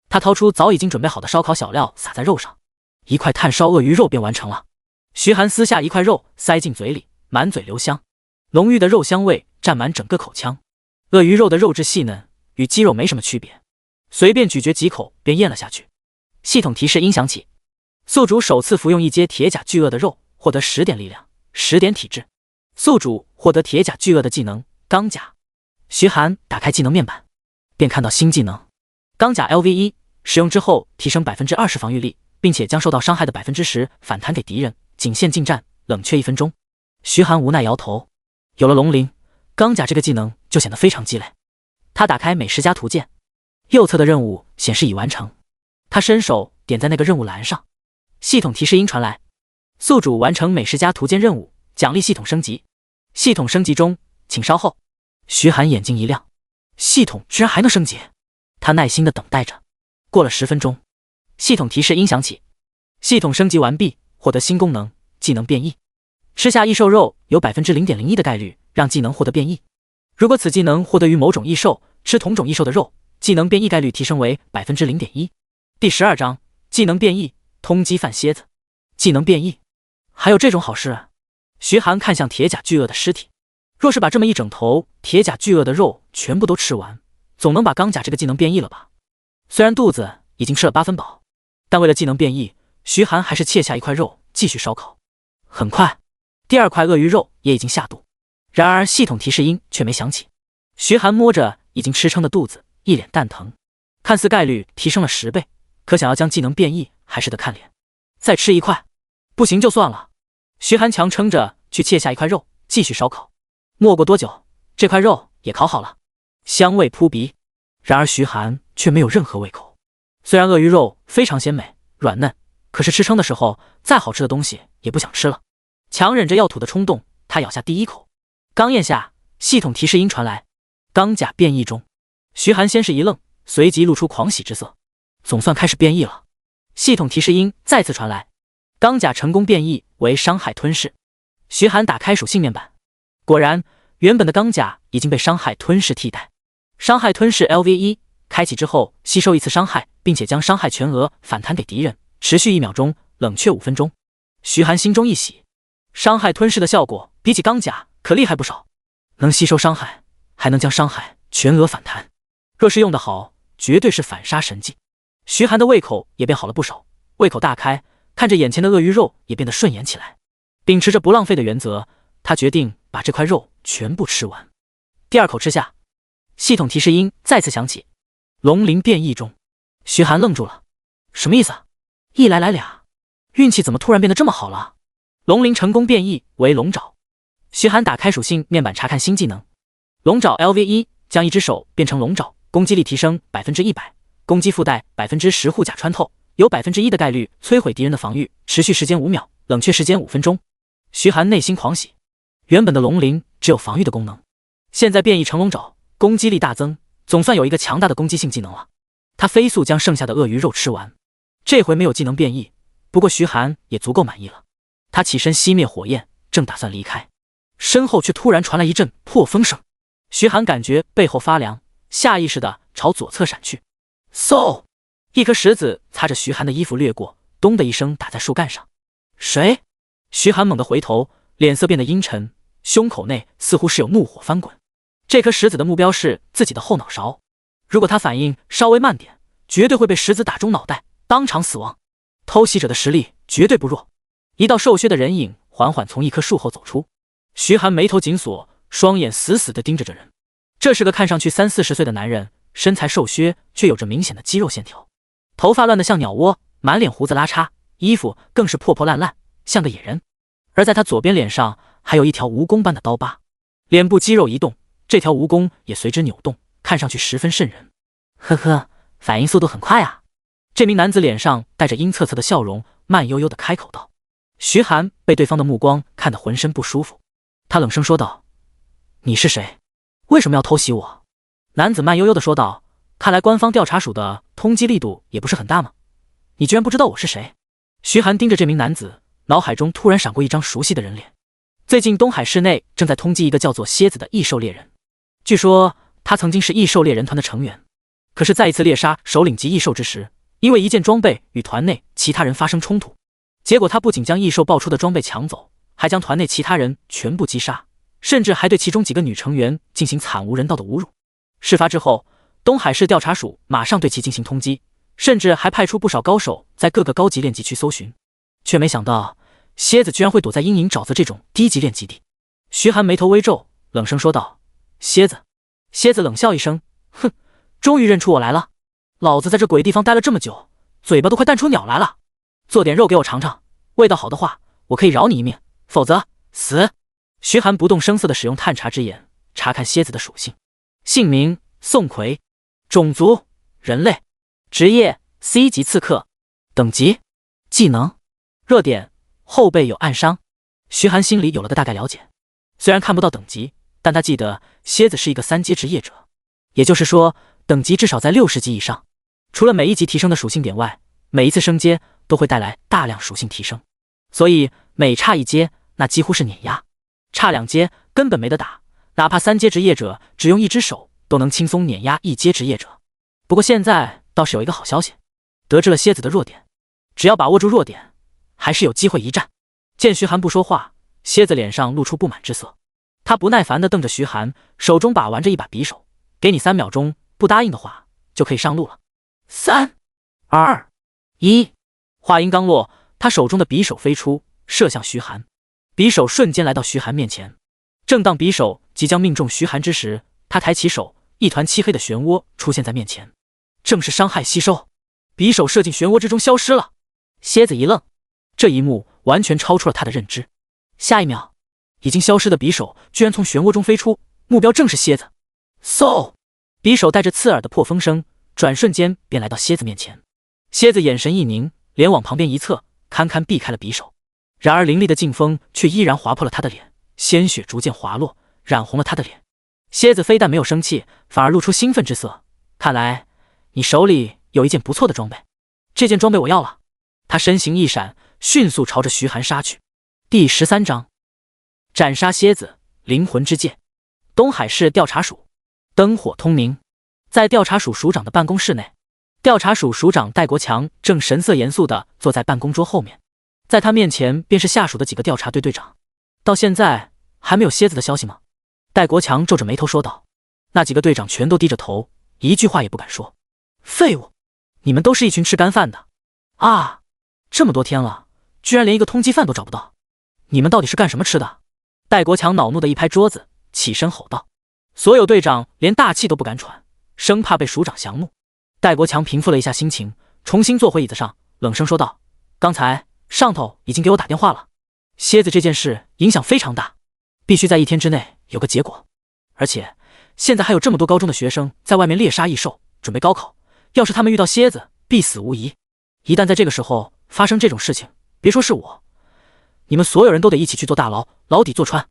他掏出早已经准备好的烧烤小料撒在肉上，一块炭烧鳄鱼肉便完成了。徐寒撕下一块肉塞进嘴里，满嘴留香，浓郁的肉香味占满整个口腔。鳄鱼肉的肉质细嫩，与鸡肉没什么区别，随便咀嚼几口便咽了下去。系统提示音响起，宿主首次服用一阶铁甲巨鳄的肉，获得10点力量，10点体质。宿主获得铁甲巨鳄的技能钢甲。徐寒打开技能面板，便看到新技能钢甲 LV1， 使用之后提升 20% 防御力，并且将受到伤害的 10% 反弹给敌人，仅限近战，冷却1分钟。徐寒无奈摇头，有了龙鳞，钢甲这个技能就显得非常鸡肋。他打开美食家图鉴，右侧的任务显示已完成。他伸手点在那个任务栏上，系统提示音传来：宿主完成美食家图鉴任务，奖励系统升级。系统升级中，请稍后。徐寒眼睛一亮，系统居然还能升级。他耐心地等待着。过了10分钟，系统提示音响起，系统升级完毕，获得新功能技能变异。吃下异兽肉有 0.01% 的概率让技能获得变异。如果此技能获得于某种异兽，吃同种异兽的肉，技能变异概率提升为 0.1%。第12章技能变异，通缉犯蝎子。技能变异，还有这种好事？徐寒看向铁甲巨鳄的尸体，若是把这么一整头铁甲巨鳄的肉全部都吃完，总能把钢甲这个技能变异了吧？虽然肚子已经吃了8分饱，但为了技能变异，徐寒还是切下一块肉继续烧烤。很快，第2块鳄鱼肉也已经下肚，然而系统提示音却没响起。徐寒摸着已经吃撑的肚子，一脸蛋疼，看似概率提升了10倍，可想要将技能变异，还是得看脸。再吃一块，不行就算了。徐寒强撑着去切下一块肉，继续烧烤。没过多久，这块肉也烤好了，香味扑鼻。然而徐寒却没有任何胃口。虽然鳄鱼肉非常鲜美软嫩，可是吃撑的时候，再好吃的东西也不想吃了。强忍着要吐的冲动，他咬下第一口，刚咽下，系统提示音传来：钢甲变异中。徐寒先是一愣，随即露出狂喜之色，总算开始变异了。系统提示音再次传来，钢甲成功变异为伤害吞噬。徐寒打开属性面板，果然，原本的钢甲已经被伤害吞噬替代。伤害吞噬 LV1 开启之后，吸收一次伤害，并且将伤害全额反弹给敌人，持续1秒钟，冷却5分钟。徐寒心中一喜，伤害吞噬的效果比起钢甲可厉害不少，能吸收伤害，还能将伤害全额反弹。若是用得好，绝对是反杀神技。徐寒的胃口也变好了不少，胃口大开，看着眼前的鳄鱼肉也变得顺眼起来。秉持着不浪费的原则，他决定把这块肉全部吃完。第2口吃下，系统提示音再次响起，龙鳞变异中。徐寒愣住了，什么意思啊？一来俩，运气怎么突然变得这么好了？龙鳞成功变异为龙爪。徐寒打开属性面板查看新技能，龙爪 LV1 将一只手变成龙爪，攻击力提升 100%， 攻击附带 10% 护甲穿透，有 1% 的概率摧毁敌人的防御，持续时间5秒，冷却时间5分钟。徐寒内心狂喜，原本的龙鳞只有防御的功能，现在变异成龙爪，攻击力大增，总算有一个强大的攻击性技能了。他飞速将剩下的鳄鱼肉吃完，这回没有技能变异，不过徐寒也足够满意了。他起身熄灭火焰，正打算离开，身后却突然传来一阵破风声。徐寒感觉背后发凉，下意识地朝左侧闪去。嗖！一颗石子擦着徐寒的衣服掠过，咚的一声打在树干上。谁？徐寒猛地回头，脸色变得阴沉，胸口内似乎是有怒火翻滚。这颗石子的目标是自己的后脑勺，如果他反应稍微慢点，绝对会被石子打中脑袋，当场死亡。偷袭者的实力绝对不弱。一道瘦削的人影缓缓从一棵树后走出，徐寒眉头紧锁，双眼死死地盯着这人。这是个看上去30-40岁的男人，身材瘦削，却有着明显的肌肉线条，头发乱得像鸟窝，满脸胡子拉碴，衣服更是破破烂烂，像个野人。而在他左边脸上还有一条蜈蚣般的刀疤，脸部肌肉一动，这条蜈蚣也随之扭动，看上去十分瘆人。呵呵，反应速度很快啊。这名男子脸上带着阴恻恻的笑容，慢悠悠地开口道。徐寒被对方的目光看得浑身不舒服，他冷声说道：你是谁？为什么要偷袭我？男子慢悠悠地说道：看来官方调查署的通缉力度也不是很大嘛，你居然不知道我是谁？徐寒盯着这名男子，脑海中突然闪过一张熟悉的人脸。最近东海市内正在通缉一个叫做蝎子的异兽猎人，据说他曾经是异兽猎人团的成员，可是在一次猎杀首领级异兽之时，因为一件装备与团内其他人发生冲突，结果他不仅将异兽爆出的装备抢走，还将团内其他人全部击杀，甚至还对其中几个女成员进行惨无人道的侮辱。事发之后，东海市调查署马上对其进行通缉，甚至还派出不少高手在各个高级练级区搜寻，却没想到蝎子居然会躲在阴影沼泽这种低级练级地。徐寒眉头微皱，冷声说道：蝎子。蝎子冷笑一声，哼，终于认出我来了。老子在这鬼地方待了这么久，嘴巴都快淡出鸟来了，做点肉给我尝尝，味道好的话我可以饶你一命，否则死。徐寒不动声色地使用探查之眼查看蝎子的属性，姓名宋奎，种族人类，职业 C 级刺客，等级技能弱点后背有暗伤。徐寒心里有了个大概了解，虽然看不到等级，但他记得蝎子是一个3阶职业者，也就是说等级至少在60级以上。除了每一级提升的属性点外，每一次升阶都会带来大量属性提升，所以每差一阶那几乎是碾压，差2阶根本没得打，哪怕3阶职业者只用一只手都能轻松碾压1阶职业者。不过现在倒是有一个好消息，得知了蝎子的弱点，只要把握住弱点，还是有机会一战。见徐寒不说话，蝎子脸上露出不满之色，他不耐烦地瞪着徐寒，手中把玩着一把匕首，给你3秒钟，不答应的话就可以上路了。3、2、1。话音刚落，他手中的匕首飞出，射向徐寒。匕首瞬间来到徐寒面前，正当匕首即将命中徐寒之时，他抬起手，一团漆黑的漩涡出现在面前，正是伤害吸收。匕首射进漩涡之中消失了。蝎子一愣，这一幕完全超出了他的认知。下一秒，已经消失的匕首居然从漩涡中飞出，目标正是蝎子。嗖！匕首带着刺耳的破风声，转瞬间便来到蝎子面前。蝎子眼神一凝，脸往旁边一侧，堪堪避开了匕首。然而凌厉的劲风却依然划破了他的脸，鲜血逐渐滑落，染红了他的脸。蝎子非但没有生气，反而露出兴奋之色。看来你手里有一件不错的装备，这件装备我要了。他身形一闪，迅速朝着徐寒杀去。第13章，斩杀蝎子，灵魂之戒。东海市调查署，灯火通明。在调查署署长的办公室内，调查署署长戴国强正神色严肃地坐在办公桌后面，在他面前便是下属的几个调查队队长。到现在还没有蝎子的消息吗？戴国强皱着眉头说道。那几个队长全都低着头，一句话也不敢说。废物，你们都是一群吃干饭的啊！这么多天了，居然连一个通缉犯都找不到，你们到底是干什么吃的？戴国强恼怒地一拍桌子，起身吼道。所有队长连大气都不敢喘，生怕被署长降怒。戴国强平复了一下心情，重新坐回椅子上，冷声说道：刚才上头已经给我打电话了，蝎子这件事影响非常大，必须在1天之内有个结果。而且现在还有这么多高中的学生在外面猎杀异兽，准备高考，要是他们遇到蝎子，必死无疑。一旦在这个时候发生这种事情，别说是我，你们所有人都得一起去坐大牢，牢底坐穿。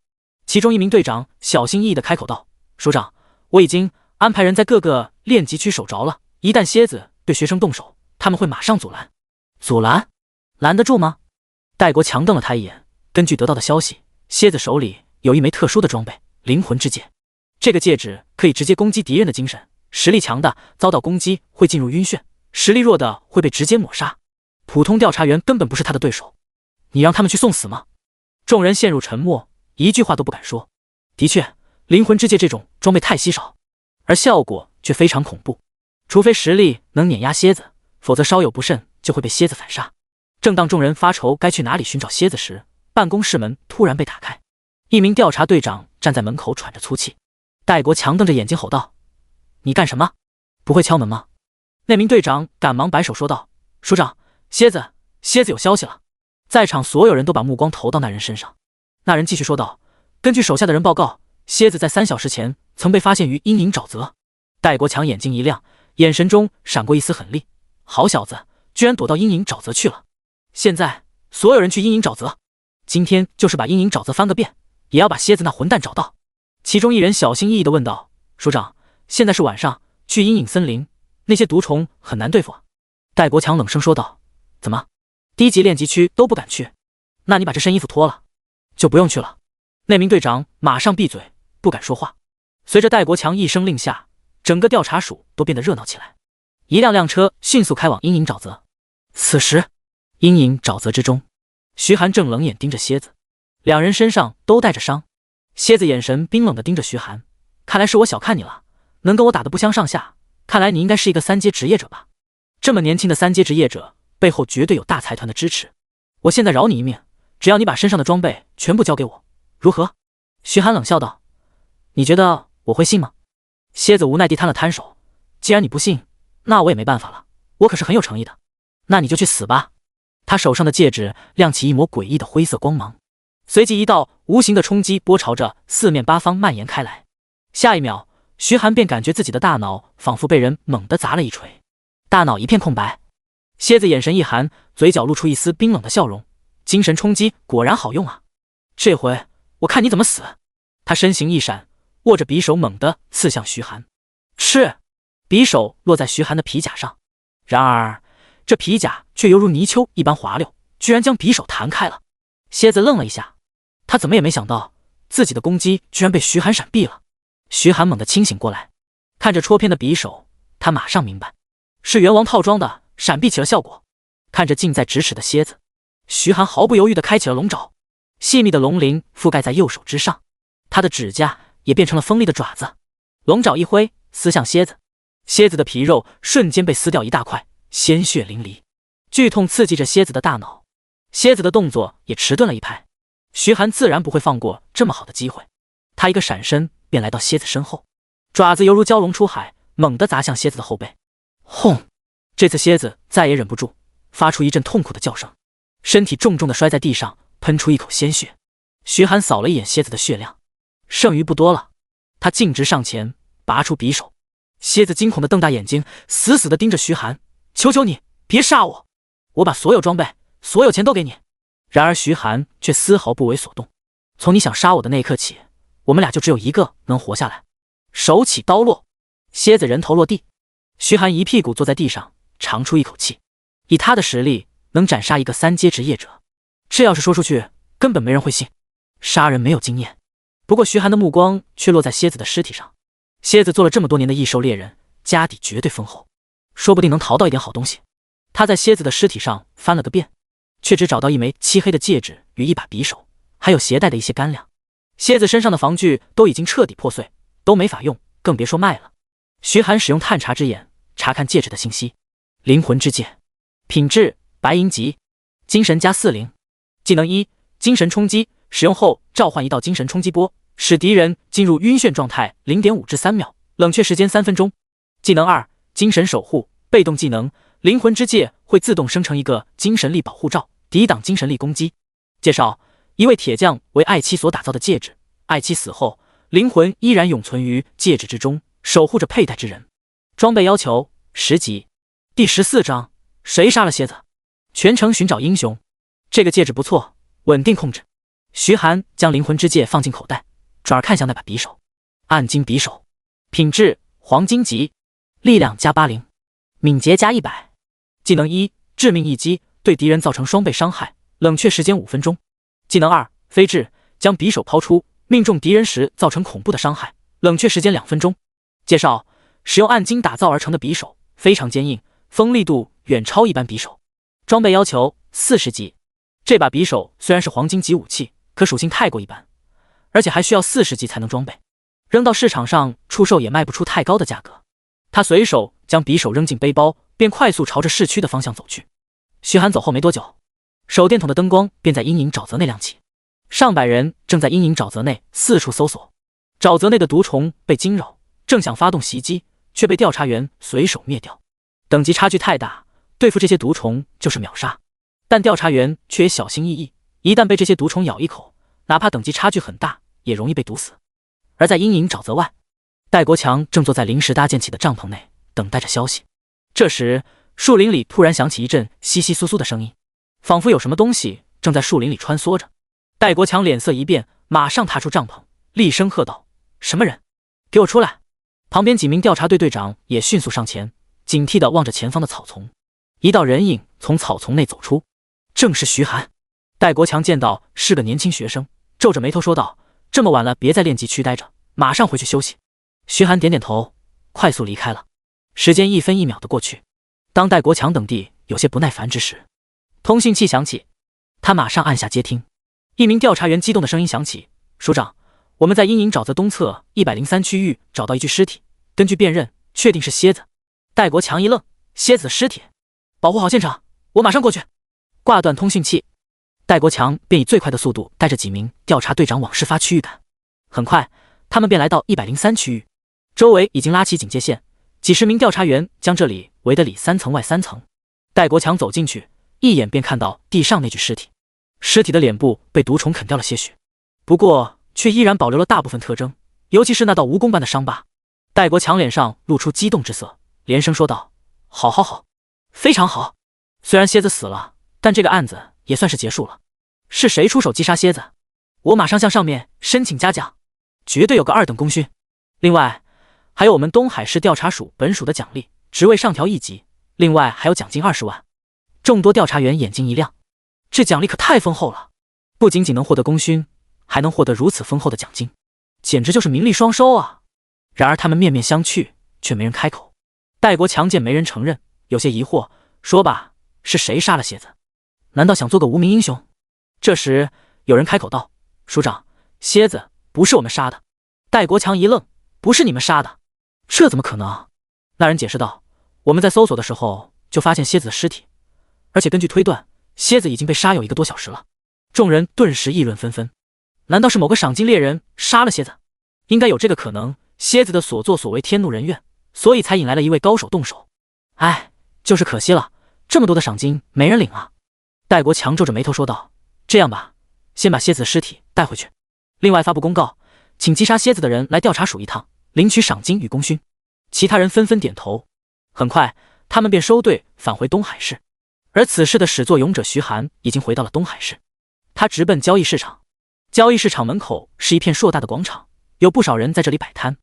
其中一名队长小心翼翼地开口道：署长，我已经安排人在各个练级区守着了，一旦蝎子对学生动手，他们会马上阻拦。阻拦？拦得住吗？戴国强瞪了他一眼。根据得到的消息，蝎子手里有一枚特殊的装备——灵魂之戒。这个戒指可以直接攻击敌人的精神，实力强的遭到攻击会进入晕眩，实力弱的会被直接抹杀。普通调查员根本不是他的对手，你让他们去送死吗？众人陷入沉默，一句话都不敢说。的确，灵魂之戒这种装备太稀少，而效果却非常恐怖，除非实力能碾压蝎子，否则稍有不慎就会被蝎子反杀。正当众人发愁该去哪里寻找蝎子时，办公室门突然被打开，一名调查队长站在门口喘着粗气。戴国强瞪着眼睛吼道：你干什么？不会敲门吗？那名队长赶忙摆手说道：署长，蝎子有消息了。在场所有人都把目光投到那人身上。那人继续说道：根据手下的人报告，蝎子在3小时前曾被发现于阴影沼泽。戴国强眼睛一亮，眼神中闪过一丝狠厉。好小子，居然躲到阴影沼泽去了。现在所有人去阴影沼泽，今天就是把阴影沼泽翻个遍，也要把蝎子那混蛋找到。其中一人小心翼翼地问道：署长，现在是晚上，去阴影森林，那些毒虫很难对付啊。戴国强冷声说道：怎么，低级练级区都不敢去？那你把这身衣服脱了，就不用去了。那名队长马上闭嘴，不敢说话。随着戴国强一声令下，整个调查署都变得热闹起来。一辆辆车迅速开往阴影沼泽。此时，阴影沼泽之中，徐寒正冷眼盯着蝎子，两人身上都带着伤。蝎子眼神冰冷地盯着徐寒，看来是我小看你了，能跟我打得不相上下，看来你应该是一个3阶职业者吧。这么年轻的3阶职业者，背后绝对有大财团的支持。我现在饶你一命，只要你把身上的装备全部交给我，如何？徐寒冷笑道：你觉得我会信吗？蝎子无奈地摊了摊手，既然你不信，那我也没办法了，我可是很有诚意的。那你就去死吧。他手上的戒指亮起一抹诡异的灰色光芒，随即一道无形的冲击波朝着四面八方蔓延开来。下一秒，徐寒便感觉自己的大脑仿佛被人猛地砸了一锤，大脑一片空白。蝎子眼神一寒，嘴角露出一丝冰冷的笑容，精神冲击果然好用啊，这回我看你怎么死。他身形一闪，握着匕首猛地刺向徐寒。嗤！匕首落在徐寒的皮甲上，然而这皮甲却犹如泥鳅一般滑溜，居然将匕首弹开了。蝎子愣了一下，他怎么也没想到自己的攻击居然被徐寒闪避了。徐寒猛地清醒过来，看着戳偏的匕首，他马上明白是元王套装的闪避起了效果。看着近在咫尺的蝎子，徐寒毫不犹豫地开启了龙爪，细密的龙鳞覆盖在右手之上，他的指甲也变成了锋利的爪子。龙爪一挥，撕向蝎子，蝎子的皮肉瞬间被撕掉一大块，鲜血淋漓，剧痛刺激着蝎子的大脑。蝎子的动作也迟钝了一拍，徐寒自然不会放过这么好的机会，他一个闪身便来到蝎子身后，爪子犹如蛟龙出海，猛地砸向蝎子的后背。轰！这次蝎子再也忍不住，发出一阵痛苦的叫声，身体重重地摔在地上，喷出一口鲜血。徐寒扫了一眼蝎子的血量，剩余不多了。他径直上前，拔出匕首。蝎子惊恐地瞪大眼睛，死死地盯着徐寒：求求你别杀我，我把所有装备所有钱都给你。然而徐寒却丝毫不为所动，从你想杀我的那一刻起，我们俩就只有一个能活下来。手起刀落，蝎子人头落地，徐寒一屁股坐在地上，长出一口气。以他的实力，能斩杀一个3阶职业者。这要是说出去，根本没人会信。杀人没有经验。不过徐寒的目光却落在蝎子的尸体上。蝎子做了这么多年的异兽猎人，家底绝对丰厚，说不定能淘到一点好东西。他在蝎子的尸体上翻了个遍，却只找到一枚漆黑的戒指与一把匕首，还有携带的一些干粮。蝎子身上的防具都已经彻底破碎，都没法用，更别说卖了。徐寒使用探查之眼查看戒指的信息。灵魂之戒，品质白银级，精神加40，技能1，精神冲击，使用后召唤一道精神冲击波，使敌人进入晕眩状态 0.5 至3秒，冷却时间3分钟。技能2，精神守护，被动技能，灵魂之戒会自动生成一个精神力保护罩，抵挡精神力攻击。介绍：一位铁匠为爱妻所打造的戒指，爱妻死后，灵魂依然永存于戒指之中，守护着佩戴之人。装备要求10级。第14章，谁杀了蝎子？全程寻找英雄。这个戒指不错，稳定控制。徐寒将灵魂之戒放进口袋，转而看向那把匕首。暗金匕首，品质黄金级，力量加80，敏捷加100。技能1，致命一击，对敌人造成双倍伤害，冷却时间5分钟。技能2，飞掷，将匕首抛出，命中敌人时造成恐怖的伤害，冷却时间2分钟。介绍：使用暗金打造而成的匕首，非常坚硬，锋利度远超一般匕首。装备要求40级。这把匕首虽然是黄金级武器，可属性太过一般，而且还需要40级才能装备，扔到市场上出售也卖不出太高的价格。他随手将匕首扔进背包，便快速朝着市区的方向走去。徐寒走后没多久，手电筒的灯光便在阴影沼泽内亮起，上百人正在阴影沼泽内四处搜索。沼泽内的毒虫被惊扰，正想发动袭击，却被调查员随手灭掉。等级差距太大，对付这些毒虫就是秒杀。但调查员却也小心翼翼，一旦被这些毒虫咬一口，哪怕等级差距很大，也容易被毒死。而在阴影沼泽外，戴国强正坐在临时搭建起的帐篷内，等待着消息。这时，树林里突然响起一阵窸窸窣窣的声音，仿佛有什么东西正在树林里穿梭着。戴国强脸色一变，马上踏出帐篷，厉声喝道：“什么人？给我出来！”旁边几名调查队队长也迅速上前，警惕地望着前方的草丛。一道人影从草丛内走出，正是徐寒。戴国强见到是个年轻学生，皱着眉头说道：“这么晚了，别在练级区待着，马上回去休息。”徐寒点点头，快速离开了。时间一分一秒的过去，当戴国强等地有些不耐烦之时，通讯器响起，他马上按下接听。一名调查员激动的声音响起：“署长，我们在阴影沼泽东侧103区域找到一具尸体，根据辨认，确定是蝎子。”戴国强一愣：“蝎子的尸体？保护好现场，我马上过去。”挂断通讯器，戴国强便以最快的速度带着几名调查队长往事发区域赶。很快，他们便来到103区域，周围已经拉起警戒线，几十名调查员将这里围得里3层外3层。戴国强走进去，一眼便看到地上那具尸体。尸体的脸部被毒虫啃掉了些许，不过却依然保留了大部分特征，尤其是那道蜈蚣般的伤疤。戴国强脸上露出激动之色，连声说道：“好好好，非常好！虽然蝎子死了，但这个案子也算是结束了。是谁出手击杀蝎子？我马上向上面申请嘉奖，绝对有个2等功勋。另外，还有我们东海市调查署本署的奖励，职位上调1级，另外还有奖金20万。”众多调查员眼睛一亮，这奖励可太丰厚了，不仅仅能获得功勋，还能获得如此丰厚的奖金，简直就是名利双收啊！然而他们面面相觑，却没人开口。戴国强见没人承认，有些疑惑，说吧，是谁杀了蝎子？难道想做个无名英雄？这时有人开口道：“署长，蝎子不是我们杀的。”戴国强一愣：“不是你们杀的？这怎么可能？”那人解释道：“我们在搜索的时候就发现蝎子的尸体，而且根据推断，蝎子已经被杀有1个多小时了。”众人顿时议论纷纷，难道是某个赏金猎人杀了蝎子？应该有这个可能，蝎子的所作所为天怒人怨，所以才引来了一位高手动手。哎，就是可惜了，这么多的赏金没人领啊。戴国强皱着眉头说道：“这样吧，先把蝎子的尸体带回去，另外发布公告，请击杀蝎子的人来调查署一趟，领取赏金与功勋。”其他人纷纷点头。很快，他们便收队返回东海市。而此事的始作俑者徐寒已经回到了东海市，他直奔交易市场。交易市场门口是一片硕大的广场，有不少人在这里摆摊。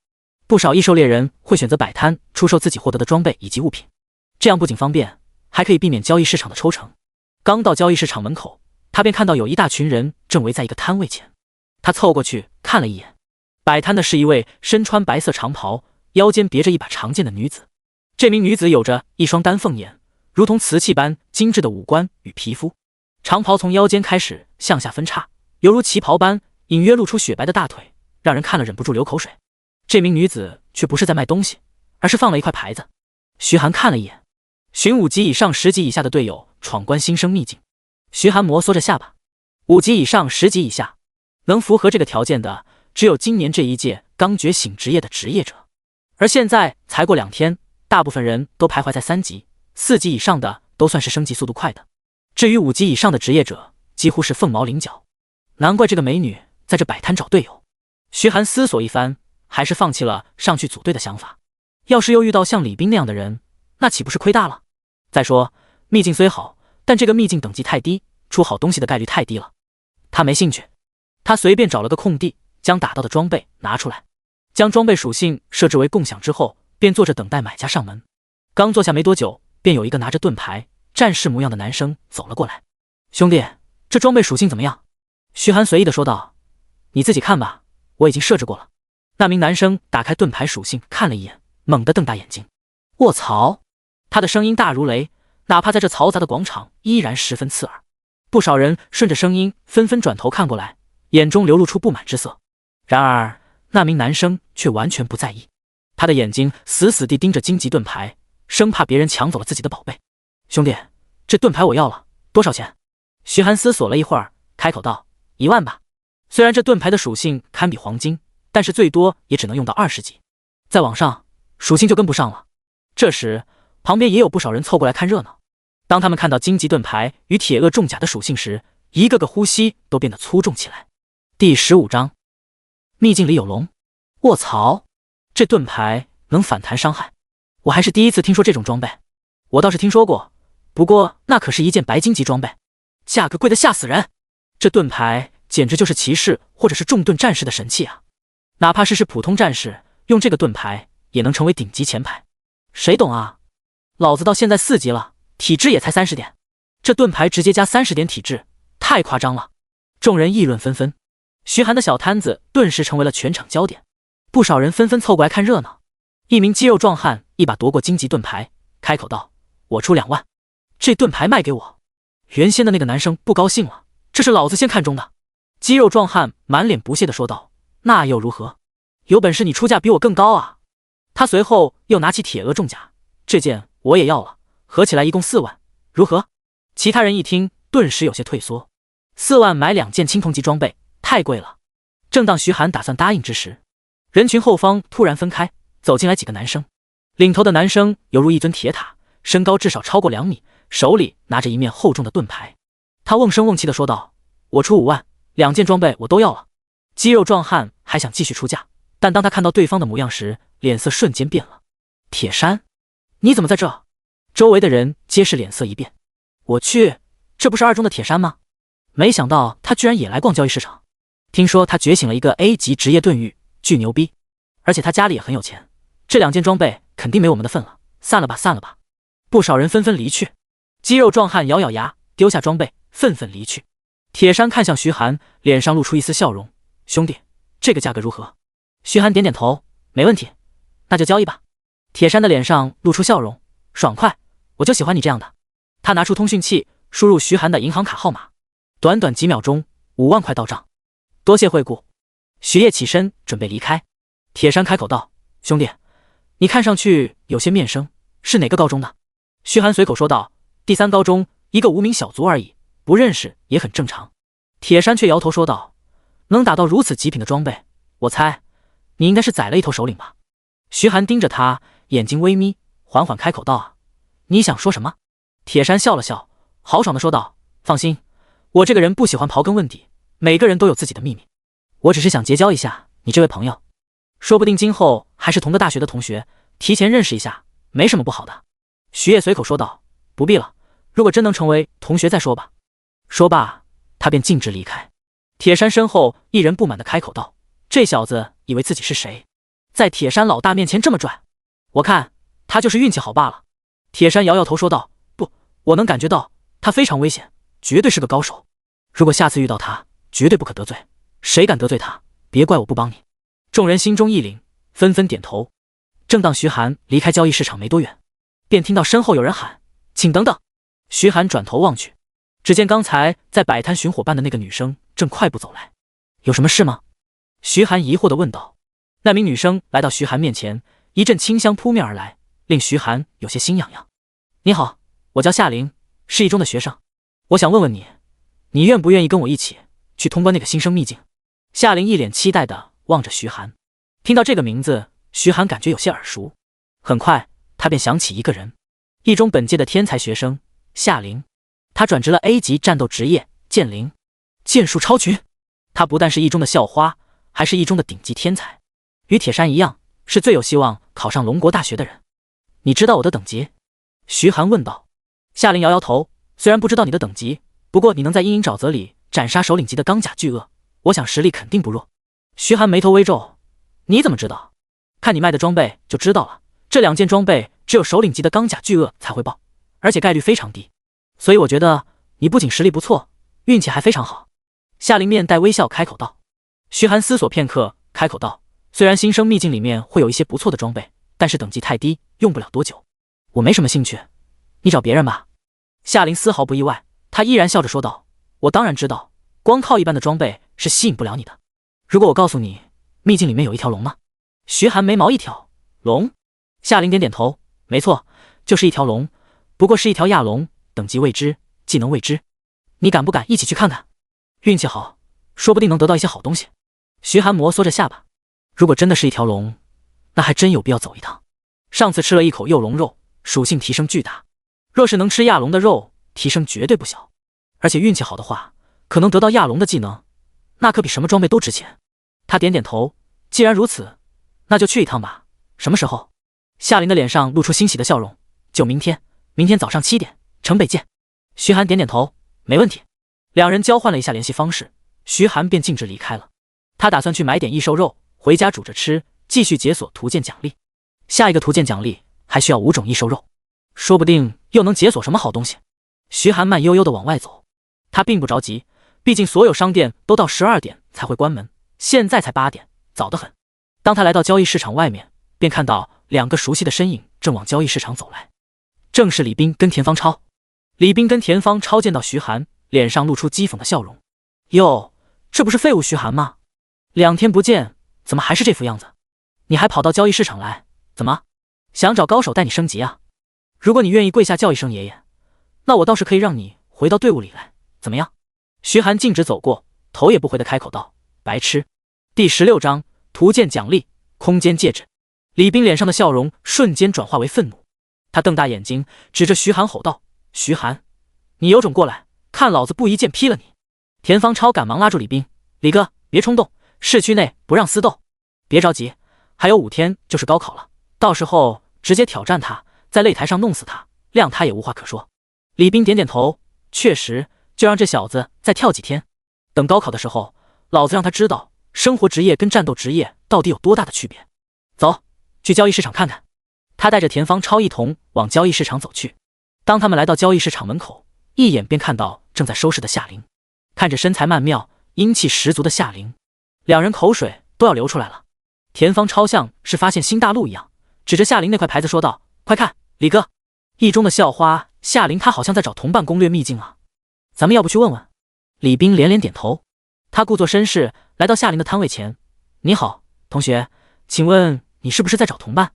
不少异兽猎人会选择摆摊出售自己获得的装备以及物品，这样不仅方便，还可以避免交易市场的抽成。刚到交易市场门口，他便看到有一大群人正围在一个摊位前。他凑过去看了一眼，摆摊的是一位身穿白色长袍，腰间别着一把长剑的女子。这名女子有着一双丹凤眼，如同瓷器般精致的五官与皮肤。长袍从腰间开始向下分叉，犹如旗袍般隐约露出雪白的大腿，让人看了忍不住流口水。这名女子却不是在卖东西，而是放了一块牌子。徐寒看了一眼，寻5级以上10级以下的队友闯关新生秘境。徐寒摩挲着下巴，5级以上10级以下，能符合这个条件的只有今年这一届刚觉醒职业的职业者。而现在才过2天，大部分人都徘徊在3级、4级以上的都算是升级速度快的。至于5级以上的职业者，几乎是凤毛麟角。难怪这个美女在这摆摊找队友。徐寒思索一番，还是放弃了上去组队的想法。要是又遇到像李斌那样的人，那岂不是亏大了？再说秘境虽好，但这个秘境等级太低，出好东西的概率太低了。他没兴趣。他随便找了个空地，将打到的装备拿出来，将装备属性设置为共享之后，便坐着等待买家上门。刚坐下没多久，便有一个拿着盾牌、战士模样的男生走了过来。兄弟，这装备属性怎么样？徐寒随意的说道。你自己看吧，我已经设置过了。那名男生打开盾牌属性看了一眼，猛地瞪大眼睛。卧槽！他的声音大如雷，哪怕在这嘈杂的广场依然十分刺耳。不少人顺着声音纷纷转头看过来，眼中流露出不满之色。然而那名男生却完全不在意，他的眼睛死死地盯着荆棘盾牌，生怕别人抢走了自己的宝贝。兄弟，这盾牌我要了，多少钱？徐寒思索了一会儿，开口道：1万吧。虽然这盾牌的属性堪比黄金，但是最多也只能用到20级，再往上属性就跟不上了。这时旁边也有不少人凑过来看热闹。当他们看到荆棘盾牌与铁鳄重甲的属性时，一个个呼吸都变得粗重起来。第15章，秘境里有龙。卧槽，这盾牌能反弹伤害，我还是第一次听说这种装备。我倒是听说过，不过那可是一件白金级装备，价格贵得吓死人。这盾牌简直就是骑士或者是重盾战士的神器啊！哪怕是普通战士，用这个盾牌也能成为顶级前排。谁懂啊？老子到现在4级了，体质也才30点，这盾牌直接加30点体质，太夸张了。众人议论纷纷，徐寒的小摊子顿时成为了全场焦点，不少人纷纷凑过来看热闹。一名肌肉壮汉一把夺过荆棘盾牌，开口道：我出2万，这盾牌卖给我。原先的那个男生不高兴了，这是老子先看中的。肌肉壮汉满脸不屑地说道：那又如何？有本事你出价比我更高啊！他随后又拿起铁鳄重甲，这件我也要了，合起来一共4万，如何？其他人一听，顿时有些退缩。4万买2件青铜级装备，太贵了。正当徐寒打算答应之时，人群后方突然分开，走进来几个男生。领头的男生犹如一尊铁塔，身高至少超过2米，手里拿着一面厚重的盾牌。他瓮声瓮气地说道：我出5万，2件装备我都要了。肌肉壮汉还想继续出价，但当他看到对方的模样时，脸色瞬间变了。铁山，你怎么在这？周围的人皆是脸色一变。我去，这不是2中的铁山吗？没想到他居然也来逛交易市场。听说他觉醒了一个 A 级职业盾玉，巨牛逼，而且他家里也很有钱，这2件装备肯定没我们的份了，散了吧散了吧。不少人纷纷离去。肌肉壮汉咬咬牙，丢下装备，愤愤离去。铁山看向徐寒，脸上露出一丝笑容：兄弟，这个价格如何？徐寒点点头，没问题，那就交易吧。铁山的脸上露出笑容，爽快，我就喜欢你这样的。他拿出通讯器，输入徐寒的银行卡号码，短短几秒钟，5万块到账。多谢惠顾。徐烨起身准备离开，铁山开口道：兄弟，你看上去有些面生，是哪个高中的？徐寒随口说道：第3高中，一个无名小卒而已，不认识也很正常。铁山却摇头说道：能打到如此极品的装备，我猜你应该是宰了一头首领吧。徐寒盯着他，眼睛微眯，缓缓开口道：啊，你想说什么？铁山笑了笑，豪爽地说道：放心，我这个人不喜欢刨根问底，每个人都有自己的秘密，我只是想结交一下你这位朋友，说不定今后还是同个大学的同学，提前认识一下，没什么不好的。徐烨随口说道：不必了，如果真能成为同学再说吧。说罢，他便径直离开。铁山身后一人不满地开口道：这小子以为自己是谁，在铁山老大面前这么拽，我看他就是运气好罢了。铁山摇摇头说道：不，我能感觉到他非常危险，绝对是个高手。如果下次遇到他，绝对不可得罪。谁敢得罪他，别怪我不帮你。众人心中一凛，纷纷点头。正当徐寒离开交易市场没多远，便听到身后有人喊：“请等等！”徐寒转头望去，只见刚才在摆摊寻伙伴的那个女生正快步走来。有什么事吗？徐寒疑惑地问道。那名女生来到徐寒面前，一阵清香扑面而来，令徐寒有些心痒痒。你好，我叫夏玲，是一中的学生，我想问问你，你愿不愿意跟我一起去通关那个新生秘境？夏玲一脸期待地望着徐寒。听到这个名字，徐寒感觉有些耳熟。很快他便想起一个人，一中本届的天才学生夏玲。他转职了 A 级战斗职业剑灵，剑术超群。他不但是一中的校花，还是一中的顶级天才，与铁山一样，是最有希望考上龙国大学的人。你知道我的等级？徐寒问道。夏玲摇摇头，虽然不知道你的等级，不过你能在阴影沼泽里斩杀首领级的钢甲巨鳄，我想实力肯定不弱。徐寒眉头微皱，你怎么知道？看你卖的装备就知道了，这2件装备只有首领级的钢甲巨鳄才会爆，而且概率非常低，所以我觉得你不仅实力不错，运气还非常好。夏玲面带微笑开口道。徐寒思索片刻，开口道，虽然新生秘境里面会有一些不错的装备，但是等级太低，用不了多久。我没什么兴趣，你找别人吧。夏玲丝毫不意外，她依然笑着说道，我当然知道，光靠一般的装备是吸引不了你的。如果我告诉你，秘境里面有一条龙呢？徐寒眉毛一挑，龙？夏玲点点头，没错，就是一条龙，不过是一条亚龙，等级未知，技能未知。你敢不敢一起去看看？运气好，说不定能得到一些好东西。徐寒摩挲着下巴，如果真的是一条龙，那还真有必要走一趟。上次吃了一口幼龙肉，属性提升巨大，若是能吃亚龙的肉，提升绝对不小。而且运气好的话，可能得到亚龙的技能，那可比什么装备都值钱。他点点头，既然如此，那就去一趟吧。什么时候？夏琳的脸上露出欣喜的笑容，就明天，明天早上7点，城北见。徐寒点点头，没问题。两人交换了一下联系方式，徐寒便径直离开了。他打算去买点异兽肉回家煮着吃，继续解锁图鉴奖励。下一个图鉴奖励还需要5种异兽肉，说不定又能解锁什么好东西。徐寒慢悠悠地往外走，他并不着急，毕竟所有商店都到12点才会关门，现在才8点，早得很。当他来到交易市场外面，便看到2个熟悉的身影正往交易市场走来，正是李斌跟田方超。李斌跟田方超见到徐寒，脸上露出讥讽的笑容。哟，这不是废物徐寒吗？2天不见，怎么还是这副样子？你还跑到交易市场来，怎么想找高手带你升级啊？如果你愿意跪下叫一声爷爷，那我倒是可以让你回到队伍里来，怎么样？徐寒径直走过，头也不回地开口道：白痴。第16章图鉴奖励空间戒指。李斌脸上的笑容瞬间转化为愤怒，他瞪大眼睛指着徐寒吼道：徐寒，你有种过来，看老子不一剑劈了你！田方超赶忙拉住李斌，李哥别冲动，市区内不让私斗，别着急，还有5天就是高考了，到时候直接挑战他，在擂台上弄死他，谅他也无话可说。李斌点点头，确实，就让这小子再跳几天，等高考的时候，老子让他知道生活职业跟战斗职业到底有多大的区别。走，去交易市场看看。他带着田方超一同往交易市场走去。当他们来到交易市场门口，一眼便看到正在收拾的夏玲。看着身材曼妙、英气十足的夏玲，两人口水都要流出来了。田方超像是发现新大陆一样，指着夏玲那块牌子说道：快看，李哥，一中的校花夏玲她好像在找同伴攻略秘境啊，咱们要不去问问？李斌连连点头，他故作绅士来到夏玲的摊位前。你好，同学，请问你是不是在找同伴？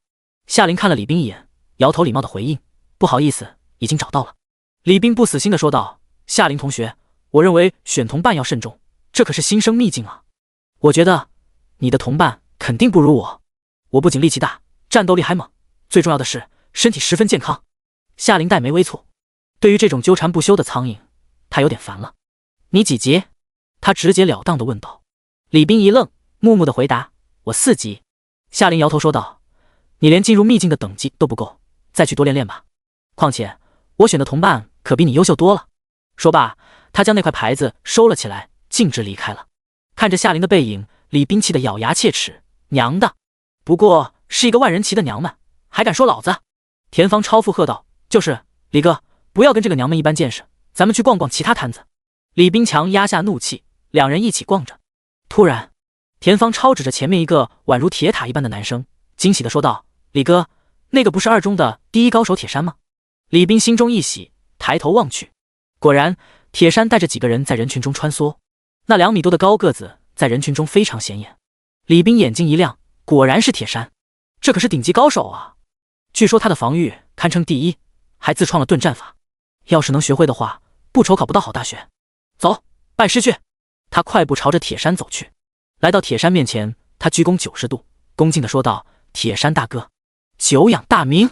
夏玲看了李斌一眼，摇头礼貌的回应：不好意思，已经找到了。李斌不死心的说道：夏玲同学，我认为选同伴要慎重，这可是新生秘境啊。我觉得你的同伴肯定不如我，我不仅力气大，战斗力还猛，最重要的是身体十分健康。夏玲黛眉微蹙，对于这种纠缠不休的苍蝇，她有点烦了。你几级？她直截了当的问道。李斌一愣，木木的回答：我4级。夏玲摇头说道：你连进入秘境的等级都不够，再去多练练吧。况且我选的同伴可比你优秀多了。说罢，他将那块牌子收了起来，径直离开了。看着夏玲的背影，李斌气得咬牙切齿：娘的，不过是一个万人骑的娘们，还敢说老子？田方超附和道：就是，李哥，不要跟这个娘们一般见识，咱们去逛逛其他摊子。李冰强压下怒气，两人一起逛着。突然，田方超指着前面一个宛如铁塔一般的男生，惊喜地说道：“李哥，那个不是二中的第一高手铁山吗？”李冰心中一喜，抬头望去，果然，铁山带着几个人在人群中穿梭。那2米多的高个子在人群中非常显眼。李冰眼睛一亮，果然是铁山，这可是顶级高手啊！据说他的防御堪称第一，还自创了盾战法。要是能学会的话，不愁考不到好大学。走，拜师去！他快步朝着铁山走去。来到铁山面前，他鞠躬90度，恭敬地说道：“铁山大哥，久仰大名。”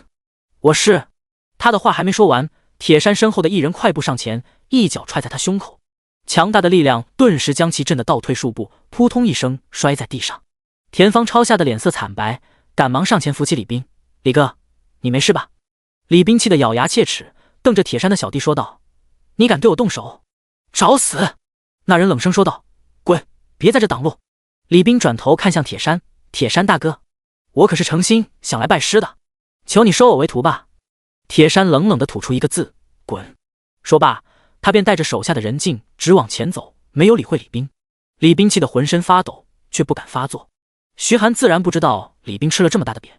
我是……他的话还没说完，铁山身后的一人快步上前，一脚踹在他胸口，强大的力量顿时将其震得倒退数步，扑通一声摔在地上。田方超吓得脸色惨白，赶忙上前扶起李冰：“李哥，你没事吧？”李冰气得咬牙切齿，瞪着铁山的小弟说道：“你敢对我动手，找死！”那人冷声说道：“滚，别在这挡路。”李冰转头看向铁山：“铁山大哥，我可是诚心想来拜师的，求你收我为徒吧。”铁山冷冷地吐出一个字：“滚！”说罢，他便带着手下的人劲直往前走，没有理会李冰。李冰气得浑身发抖，却不敢发作。徐寒自然不知道李冰吃了这么大的瘪，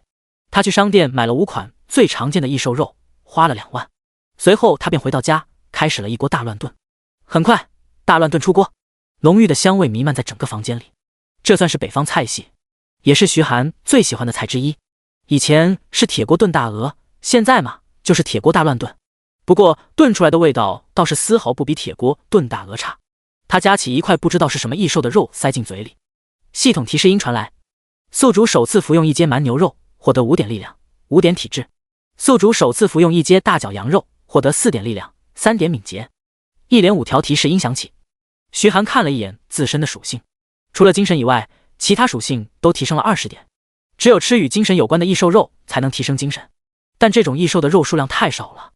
他去商店买了5款最常见的异兽肉，花了2万。随后他便回到家，开始了一锅大乱炖。很快，大乱炖出锅，浓郁的香味弥漫在整个房间里。这算是北方菜系，也是徐寒最喜欢的菜之一。以前是铁锅炖大鹅，现在嘛就是铁锅大乱炖。不过炖出来的味道倒是丝毫不比铁锅炖大鹅差。他夹起一块不知道是什么异兽的肉塞进嘴里，系统提示音传来：宿主首次服用1阶蛮牛肉，获得5点力量，5点体质。宿主首次服用1阶大脚羊肉，获得4点力量，3点敏捷。一连5条提示音响起。徐寒看了一眼自身的属性，除了精神以外，其他属性都提升了20点。只有吃与精神有关的异兽肉才能提升精神，但这种异兽的肉数量太少了。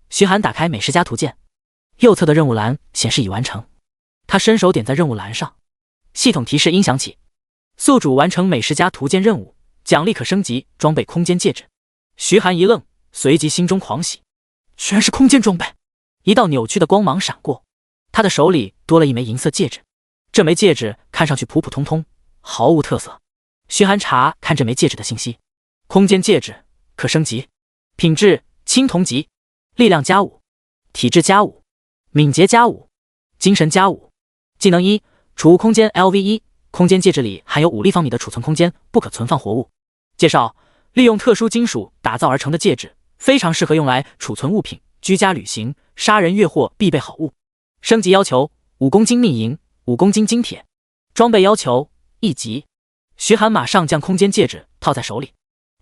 徐寒打开美食家图鉴，右侧的任务栏显示已完成。他伸手点在任务栏上，系统提示音响起：宿主完成美食家图鉴任务，奖励可升级装备空间戒指。徐寒一愣，随即心中狂喜，居然是空间装备！一道扭曲的光芒闪过，他的手里多了一枚银色戒指。这枚戒指看上去普普通通，毫无特色。徐寒查看这枚戒指的信息：空间戒指可升级，品质青铜级，力量+5，体质+5，敏捷+5，精神+5。技能1：储物空间 LV1，空间戒指里含有5立方米的储存空间，不可存放活物。介绍：利用特殊金属打造而成的戒指，非常适合用来储存物品、居家旅行、杀人越货必备好物。升级要求：5公斤密银，5公斤金铁。装备要求1级。徐寒马上将空间戒指套在手里，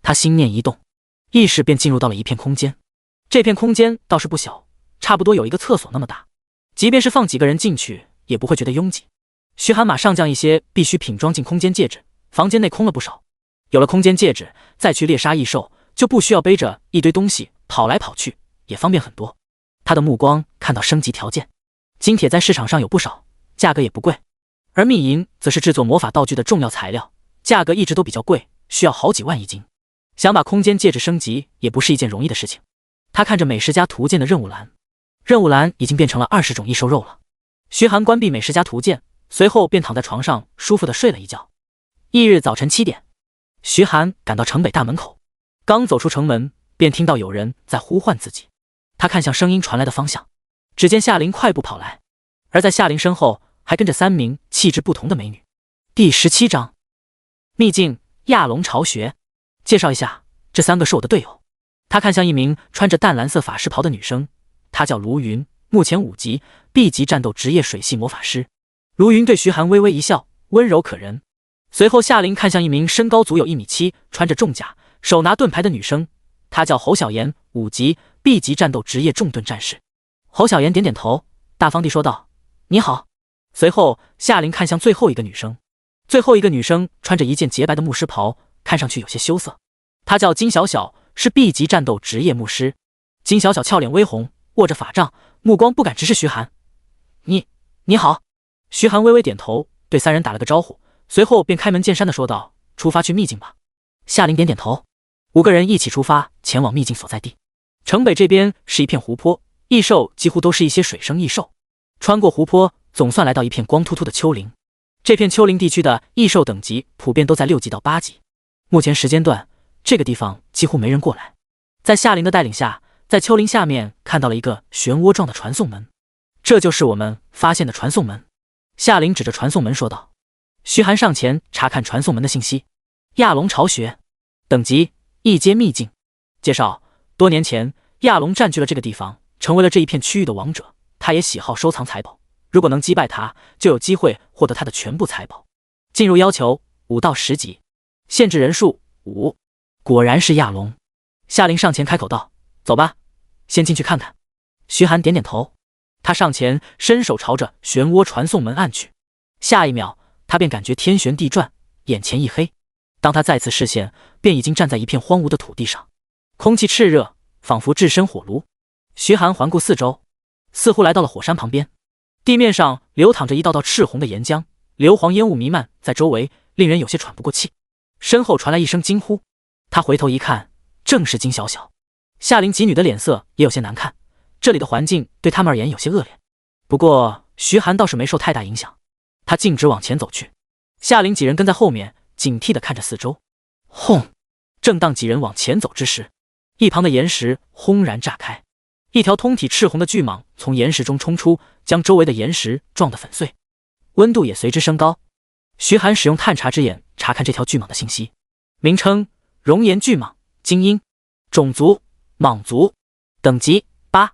他心念一动，意识便进入到了一片空间。这片空间倒是不小，差不多有一个厕所那么大，即便是放几个人进去也不会觉得拥挤。徐寒马上将一些必需品装进空间戒指，房间内空了不少。有了空间戒指，再去猎杀异兽就不需要背着一堆东西跑来跑去，也方便很多。他的目光看到升级条件，金铁在市场上有不少，价格也不贵，而密银则是制作魔法道具的重要材料，价格一直都比较贵，需要好几万一斤。想把空间戒指升级也不是一件容易的事情。他看着美食家图鉴的任务栏，任务栏已经变成了20种异兽肉了。徐寒关闭美食家图鉴，随后便躺在床上舒服地睡了一觉。翌日早晨7点，徐寒赶到城北大门口，刚走出城门，便听到有人在呼唤自己。他看向声音传来的方向，只见夏琳快步跑来，而在夏琳身后还跟着3名气质不同的美女。第17章秘境亚龙巢穴。介绍一下，这3个是我的队友。他看向一名穿着淡蓝色法师袍的女生，她叫卢云，目前5级 B 级战斗职业水系魔法师。卢云对徐寒微微一笑，温柔可人。随后夏琳看向一名身高足有1.7米，穿着重甲，手拿盾牌的女生，她叫侯小妍，5级 B 级战斗职业重盾战士。侯小妍点点头，大方地说道：“你好。”随后夏琳看向最后一个女生，最后一个女生穿着一件洁白的牧师袍，看上去有些羞涩。她叫金小小，是 B 级战斗职业牧师。金小小俏脸微红，握着法杖，目光不敢直视徐寒。你好。徐寒微微点头，对3人打了个招呼，随后便开门见山地说道：“出发去秘境吧。”夏琳点点头，5个人一起出发，前往秘境所在地。城北这边是一片湖泊，异兽几乎都是一些水生异兽。穿过湖泊，总算来到一片光秃秃的丘陵。这片丘陵地区的异兽等级普遍都在6级到8级。目前时间段，这个地方几乎没人过来。在夏林的带领下，在丘陵下面看到了一个漩涡状的传送门，这就是我们发现的传送门。夏林指着传送门说道。徐寒上前查看传送门的信息：亚龙巢穴，等级1阶秘境。介绍：多年前，亚龙占据了这个地方，成为了这一片区域的王者。他也喜好收藏财宝，如果能击败他，就有机会获得他的全部财宝。进入要求5到10级，限制人数5。果然是亚龙。夏林上前开口道：走吧，先进去看看。徐寒点点头，他上前伸手朝着漩涡传送门按去。下一秒，他便感觉天旋地转，眼前一黑。当他再次视线，便已经站在一片荒芜的土地上，空气炽热，仿佛置身火炉。徐寒环顾四周，似乎来到了火山旁边。地面上流淌着一道道赤红的岩浆，硫磺烟雾弥漫在周围，令人有些喘不过气。身后传来一声惊呼，他回头一看，正是金小小。夏林几女的脸色也有些难看，这里的环境对他们而言有些恶劣。不过徐寒倒是没受太大影响，他径直往前走去。夏林几人跟在后面，警惕地看着四周。轰！正当几人往前走之时，一旁的岩石轰然炸开，一条通体赤红的巨蟒从岩石中冲出，将周围的岩石撞得粉碎，温度也随之升高。徐寒使用探查之眼查看这条巨蟒的信息：名称：熔岩巨蟒，精英，种族：蟒族，等级8，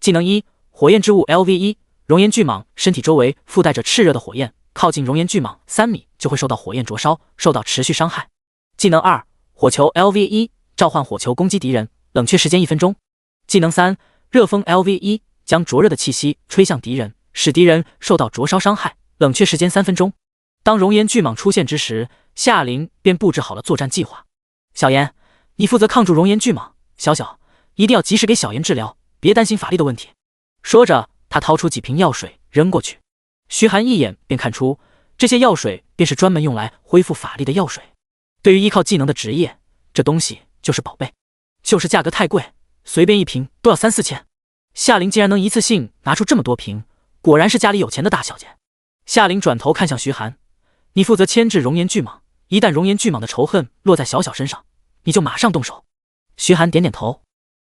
技能1：火焰之物 LV1。熔岩巨蟒身体周围附带着炽热的火焰，靠近熔岩巨蟒3米就会受到火焰灼烧，受到持续伤害。技能2：火球 LV1，召唤火球攻击敌人，冷却时间1分钟。技能3：热风 LV1，将灼热的气息吹向敌人，使敌人受到灼烧伤害，冷却时间3分钟。当熔岩巨蟒出现之时，夏林便布置好了作战计划。小妍，你负责抗住熔岩巨蟒，小小一定要及时给小妍治疗，别担心法力的问题。说着，他掏出几瓶药水扔过去。徐寒一眼便看出，这些药水便是专门用来恢复法力的药水。对于依靠技能的职业，这东西就是宝贝，就是价格太贵，随便一瓶都要3-4千。夏林竟然能一次性拿出这么多瓶，果然是家里有钱的大小姐。夏林转头看向徐寒，你负责牵制熔岩巨蟒，一旦熔岩巨蟒的仇恨落在小小身上，你就马上动手。徐寒点点头，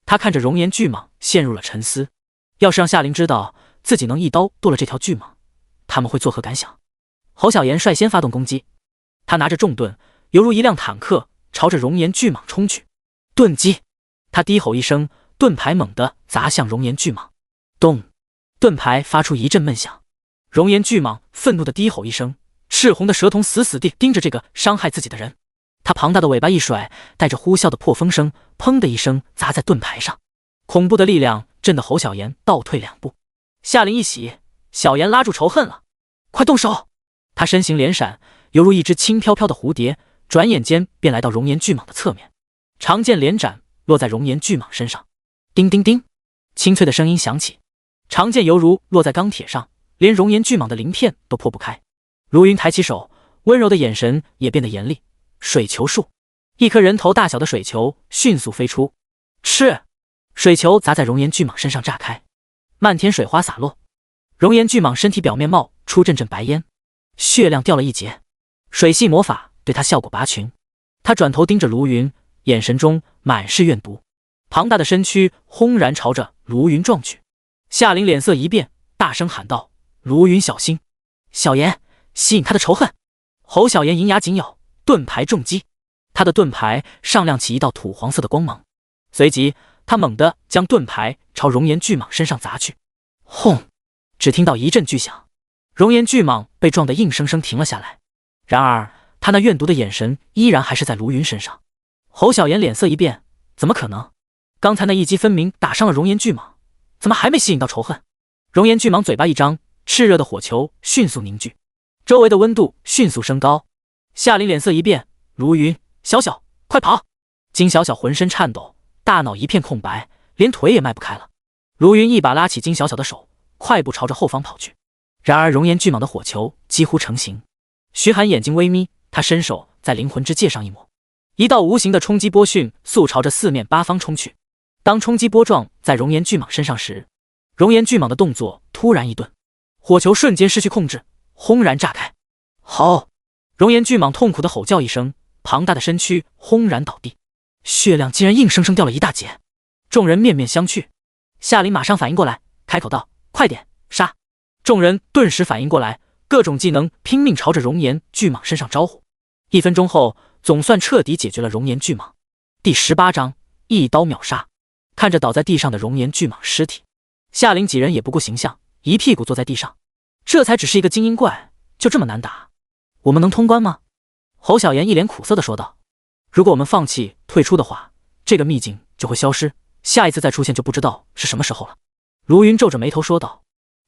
他看着熔岩巨蟒陷入了沉思。要是让夏林知道自己能一刀剁了这条巨蟒，他们会作何感想？侯小妍率先发动攻击，他拿着重盾，犹如一辆坦克，朝着熔岩巨蟒冲去。盾击！他低吼一声，盾牌猛地砸向熔岩巨蟒。咚！盾牌发出一阵闷响。熔岩巨蟒愤怒地低吼一声，赤红的蛇瞳死死地盯着这个伤害自己的人。他庞大的尾巴一甩，带着呼啸的破风声，砰的一声砸在盾牌上。恐怖的力量震得侯小妍倒退2步。夏林一喜，小妍拉住仇恨了，快动手！他身形连闪，犹如一只轻飘飘的蝴蝶，转眼间便来到熔岩巨蟒的侧面。长剑连斩，落在熔岩巨蟒身上。叮叮叮，清脆的声音响起，长剑犹如落在钢铁上，连熔岩巨蟒的鳞片都破不开。如云抬起手，温柔的眼神也变得严厉。水球术，一颗人头大小的水球迅速飞出，吃！水球砸在熔岩巨蟒身上炸开，漫天水花洒落，熔岩巨蟒身体表面冒出阵阵白烟，血量掉了一截。水系魔法对他效果拔群，他转头盯着卢云，眼神中满是怨毒，庞大的身躯轰然朝着卢云撞去。夏林脸色一变，大声喊道：卢云小心！小妍，吸引他的仇恨！侯小妍银牙紧咬，盾牌重击，他的盾牌上亮起一道土黄色的光芒，随即他猛地将盾牌朝熔岩巨蟒身上砸去。轰！只听到一阵巨响，熔岩巨蟒被撞得硬生生停了下来。然而他那怨毒的眼神依然还是在卢云身上。侯小妍脸色一变，怎么可能？刚才那一击分明打伤了熔岩巨蟒，怎么还没吸引到仇恨？熔岩巨蟒嘴巴一张，炽热的火球迅速凝聚，周围的温度迅速升高。夏林脸色一变，卢云，小小，快跑！金小小浑身颤抖，大脑一片空白，连腿也迈不开了。卢云一把拉起金小小的手，快步朝着后方跑去。然而熔岩巨蟒的火球几乎成型。徐寒眼睛微眯，他伸手在灵魂之戒上一抹，一道无形的冲击波迅速朝着四面八方冲去。当冲击波撞在熔岩巨蟒身上时，熔岩巨蟒的动作突然一顿，火球瞬间失去控制，轰然炸开。好！熔岩巨蟒痛苦的吼叫一声，庞大的身躯轰然倒地，血量竟然硬生生掉了一大截。众人面面相觑，夏琳马上反应过来，开口道：“快点，杀！”众人顿时反应过来，各种技能拼命朝着熔岩巨蟒身上招呼。1分钟后，总算彻底解决了熔岩巨蟒。第18章一刀秒杀。看着倒在地上的熔岩巨蟒尸体，夏琳几人也不顾形象，一屁股坐在地上。这才只是一个精英怪，就这么难打？我们能通关吗？侯小妍一脸苦涩地说道：“如果我们放弃退出的话，这个秘境就会消失，下一次再出现就不知道是什么时候了。”卢云皱着眉头说道。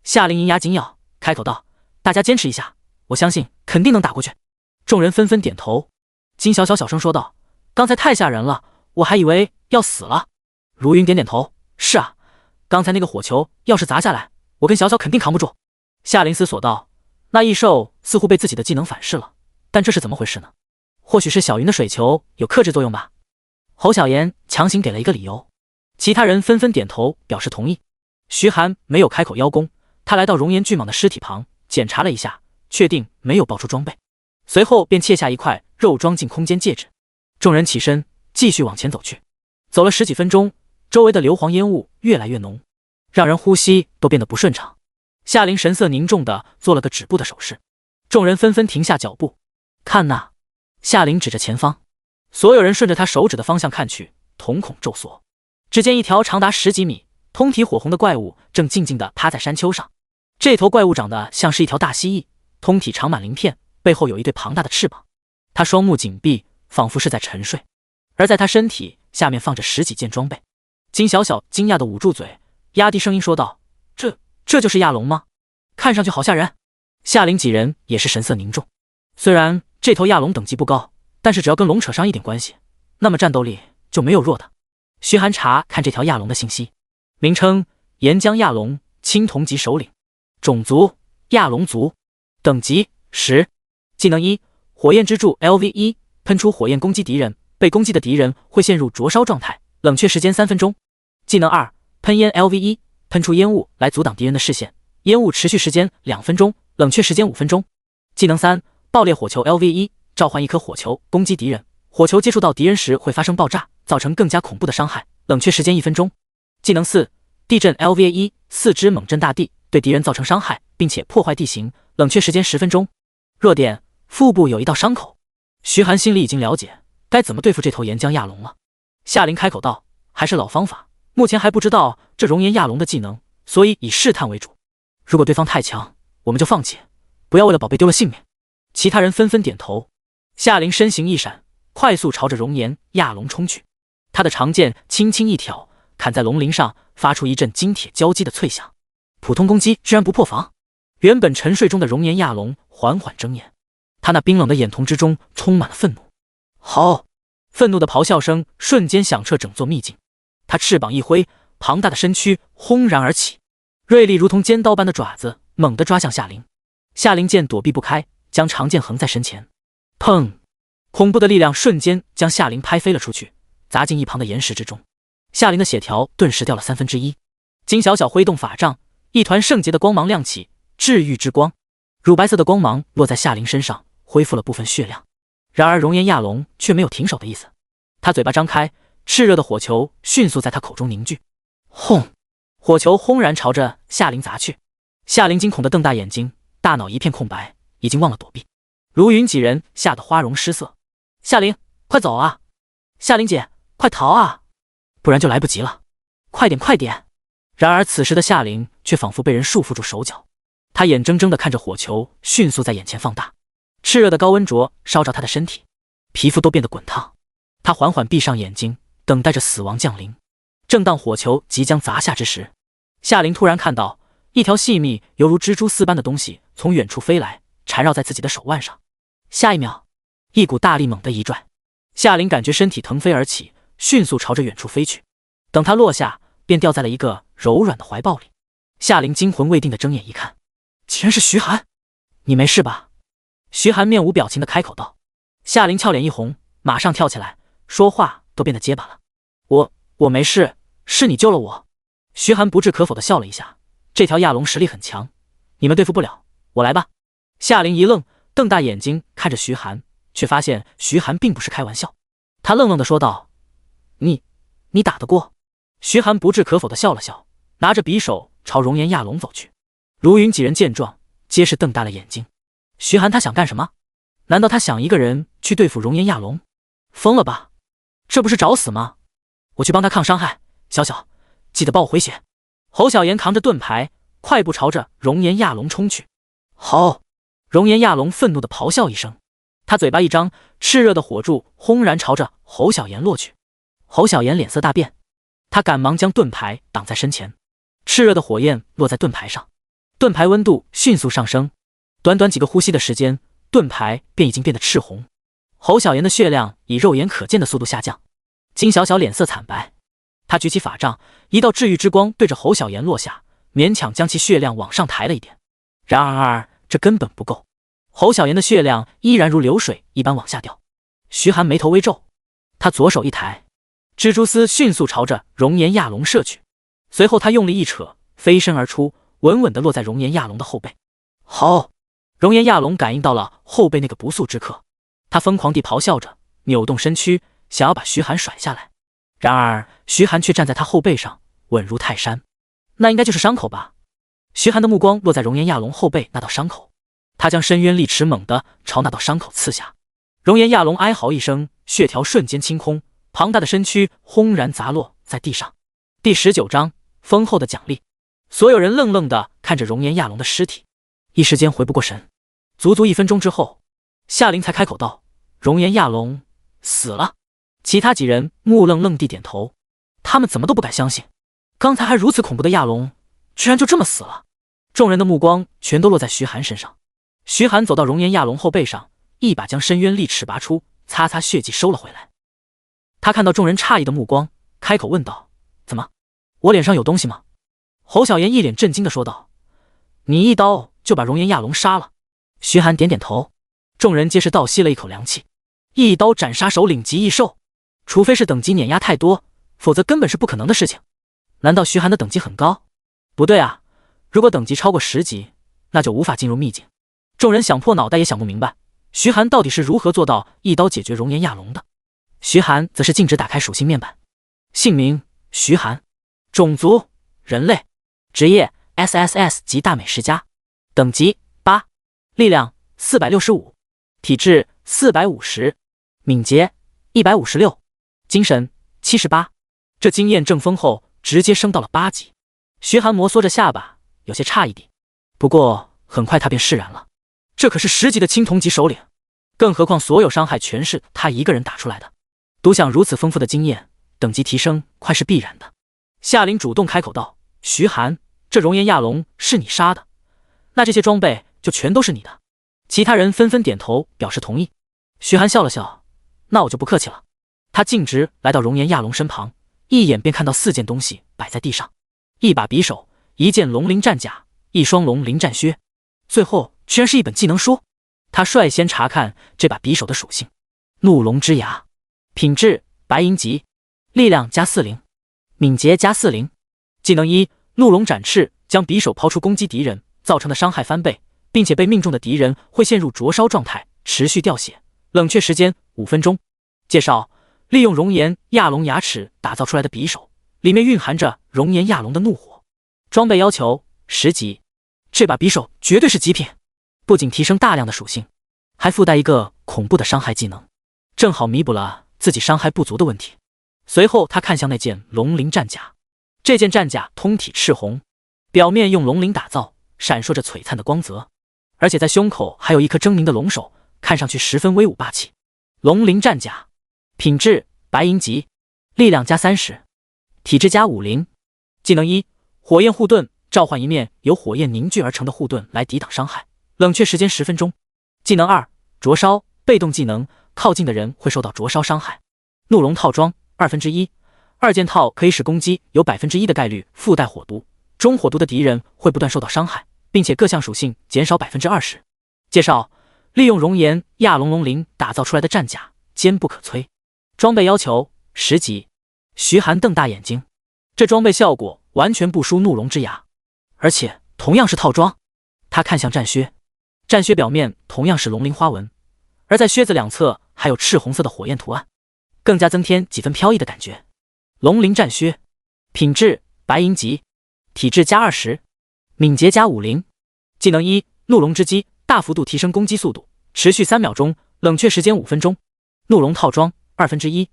夏琳银牙紧咬，开口道：“大家坚持一下，我相信肯定能打过去。”众人纷纷点头。金小小小声说道：“刚才太吓人了，我还以为要死了。”卢云点点头：“是啊，刚才那个火球要是砸下来，我跟小小肯定扛不住。”夏琳思索道：“那异兽似乎被自己的技能反噬了，但这是怎么回事呢？或许是小云的水球有克制作用吧？”侯小妍强行给了一个理由，其他人纷纷点头表示同意。徐寒没有开口邀功，他来到熔岩巨蟒的尸体旁检查了一下，确定没有爆出装备，随后便切下一块肉装进空间戒指。众人起身继续往前走去。走了10几分钟，周围的硫磺烟雾越来越浓，让人呼吸都变得不顺畅。夏琳神色凝重地做了个止步的手势，众人纷纷停下脚步。看那！夏琳指着前方，所有人顺着他手指的方向看去，瞳孔骤缩。只见一条长达10几米、通体火红的怪物正静静地趴在山丘上。这头怪物长得像是一条大蜥蜴，通体长满鳞片，背后有一对庞大的翅膀。它双目紧闭，仿佛是在沉睡。而在它身体下面放着10几件装备。金小小惊讶地捂住嘴，压低声音说道：“这就是亚龙吗？看上去好吓人。”夏琳几人也是神色凝重。虽然这头亚龙等级不高，但是只要跟龙扯上一点关系，那么战斗力就没有弱的。徐寒查看这条亚龙的信息，名称：岩浆亚龙，青铜级首领，种族：亚龙族，等级10，技能1：火焰之柱 LV1，喷出火焰攻击敌人，被攻击的敌人会陷入灼烧状态，冷却时间3分钟。技能2：喷烟 LV1，喷出烟雾来阻挡敌人的视线，烟雾持续时间2分钟，冷却时间5分钟。技能3：爆裂火球 LV1，召唤一颗火球攻击敌人，火球接触到敌人时会发生爆炸，造成更加恐怖的伤害，冷却时间1分钟。技能4：地震 LV1，四肢猛震大地，对敌人造成伤害，并且破坏地形，冷却时间10分钟。弱点：腹部有一道伤口。徐寒心里已经了解该怎么对付这头岩浆亚龙了。夏琳开口道：“还是老方法，目前还不知道这熔岩亚龙的技能，所以以试探为主。如果对方太强，我们就放弃，不要为了宝贝丢了性命。”其他人纷纷点头。夏琳身形一闪，快速朝着熔岩亚龙冲去。他的长剑轻轻一挑，砍在龙鳞上，发出一阵金铁交击的脆响。普通攻击居然不破防。原本沉睡中的熔岩亚龙缓缓睁眼，他那冰冷的眼瞳之中充满了愤怒。好！愤怒的咆哮声瞬间响彻整座秘境。他翅膀一挥，庞大的身躯轰然而起，锐利如同尖刀般的爪子猛地抓向夏琳。夏琳见躲避不开，将长剑横在身前。砰！恐怖的力量瞬间将夏琳拍飞了出去，砸进一旁的岩石之中。夏琳的血条顿时掉了1/3。金小小挥动法杖，一团圣洁的光芒亮起，治愈之光。乳白色的光芒落在夏琳身上，恢复了部分血量。然而熔岩亚龙却没有停手的意思，他嘴巴张开，炽热的火球迅速在他口中凝聚。轰！火球轰然朝着夏琳砸去。夏琳惊恐地瞪大眼睛，大脑一片空白，已经忘了躲避。卢云几人吓得花容失色。夏琳，快走啊！夏琳姐，快逃啊！不然就来不及了。快点，快点！然而此时的夏琳却仿佛被人束缚住手脚，她眼睁睁地看着火球迅速在眼前放大，炽热的高温灼烧着她的身体，皮肤都变得滚烫。她缓缓闭上眼睛，等待着死亡降临。正当火球即将砸下之时，夏琳突然看到一条细密犹如蜘蛛丝般的东西从远处飞来，缠绕在自己的手腕上。下一秒，一股大力猛地一拽，夏琳感觉身体腾飞而起，迅速朝着远处飞去。等她落下，便掉在了一个柔软的怀抱里。夏琳惊魂未定的睁眼一看，竟然是徐寒。你没事吧？徐寒面无表情的开口道。夏琳俏脸一红，马上跳起来，说话都变得结巴了。我没事，是你救了我。徐寒不置可否的笑了一下，这条亚龙实力很强，你们对付不了，我来吧。夏灵一愣，瞪大眼睛看着徐寒，却发现徐寒并不是开玩笑。他愣愣地说道：你打得过？徐寒不置可否地笑了笑，拿着匕首朝熔岩亚龙走去。如云几人见状，皆是瞪大了眼睛。徐寒他想干什么？难道他想一个人去对付熔岩亚龙？疯了吧，这不是找死吗？我去帮他抗伤害，小小记得帮我回血。侯小言扛着盾牌快步朝着熔岩亚龙冲去。好！熔岩亚龙愤怒地咆哮一声，他嘴巴一张，炽热的火柱轰然朝着侯小言落去。侯小言脸色大变，他赶忙将盾牌挡在身前。炽热的火焰落在盾牌上，盾牌温度迅速上升，短短几个呼吸的时间，盾牌便已经变得赤红。侯小言的血量以肉眼可见的速度下降，金小小脸色惨白，他举起法杖，一道治愈之光对着侯小言落下，勉强将其血量往上抬了一点。然而这根本不够，侯小言的血量依然如流水一般往下掉。徐寒眉头微皱，他左手一抬，蜘蛛丝迅速朝着熔岩亚龙射去，随后他用力一扯，飞身而出，稳稳地落在熔岩亚龙的后背。好！熔岩亚龙感应到了后背那个不速之客，他疯狂地咆哮着，扭动身躯，想要把徐寒甩下来。然而徐寒却站在他后背上，稳如泰山。那应该就是伤口吧？徐寒的目光落在熔岩亚龙后背那道伤口，他将深渊利齿猛地朝那道伤口刺下。熔岩亚龙哀嚎一声，血条瞬间清空，庞大的身躯轰然砸落在地上。第19章丰厚的奖励。所有人愣愣地看着熔岩亚龙的尸体，一时间回不过神。足足1分钟之后，夏灵才开口道：熔岩亚龙死了。其他几人木愣愣地点头，他们怎么都不敢相信，刚才还如此恐怖的亚龙居然就这么死了。众人的目光全都落在徐寒身上。徐寒走到熔岩亚龙后背上，一把将深渊利齿拔出，擦擦血迹收了回来。他看到众人诧异的目光，开口问道：怎么，我脸上有东西吗？侯小言一脸震惊地说道：你一刀就把熔岩亚龙杀了。徐寒点点头，众人皆是倒吸了一口凉气。一刀斩杀首领级异兽，除非是等级碾压太多，否则根本是不可能的事情。难道徐寒的等级很高？不对啊，如果等级超过10级，那就无法进入秘境。众人想破脑袋也想不明白，徐寒到底是如何做到一刀解决熔岩亚龙的。徐寒则是径直打开属性面板，姓名徐寒，种族人类，职业 SSS 级大美食家，等级8，力量465，体质450，敏捷156，精神78。这经验正丰后直接升到了8级。徐寒摩挲着下巴，有些诧异地，不过很快他便释然了，这可是10级的青铜级首领，更何况所有伤害全是他一个人打出来的。独享如此丰富的经验，等级提升快是必然的。夏灵主动开口道：徐寒，这熔岩亚龙是你杀的，那这些装备就全都是你的。其他人纷纷点头表示同意。徐寒笑了笑，那我就不客气了。他径直来到熔岩亚龙身旁，一眼便看到4件东西摆在地上，一把匕首，一件龙鳞战甲，一双龙鳞战靴，最后居然是一本技能书。他率先查看这把匕首的属性：怒龙之牙，品质白银级，力量加40，敏捷加40。技能1：怒龙展翅，将匕首抛出攻击敌人，造成的伤害翻倍，并且被命中的敌人会陷入灼烧状态，持续掉血，冷却时间5分钟。介绍：利用熔岩亚龙牙齿打造出来的匕首，里面蕴含着熔岩亚龙的怒火。装备要求10级，这把匕首绝对是极品，不仅提升大量的属性，还附带一个恐怖的伤害技能，正好弥补了自己伤害不足的问题。随后他看向那件龙鳞战甲，这件战甲通体赤红，表面用龙鳞打造，闪烁着璀璨的光泽，而且在胸口还有一颗狰狞的龙首，看上去十分威武霸气。龙鳞战甲，品质白银级，力量加30，体质加50。技能1：火焰护盾，召唤一面由火焰凝聚而成的护盾来抵挡伤害，冷却时间10分钟。技能2：灼烧，被动技能，靠近的人会受到灼烧伤害。怒龙套装1/2，二件套可以使攻击有1%的概率附带火毒，中火毒的敌人会不断受到伤害，并且各项属性减少20%。介绍：利用熔岩亚龙龙鳞打造出来的战甲，坚不可摧。装备要求10级。徐寒瞪大眼睛，这装备效果完全不输怒龙之牙，而且同样是套装。他看向战靴，战靴表面同样是龙鳞花纹，而在靴子两侧还有赤红色的火焰图案，更加增添几分飘逸的感觉。龙鳞战靴，品质白银级，体质加20，敏捷加50。技能1：怒龙之击，大幅度提升攻击速度，持续3秒钟，冷却时间5分钟。怒龙套装1/2，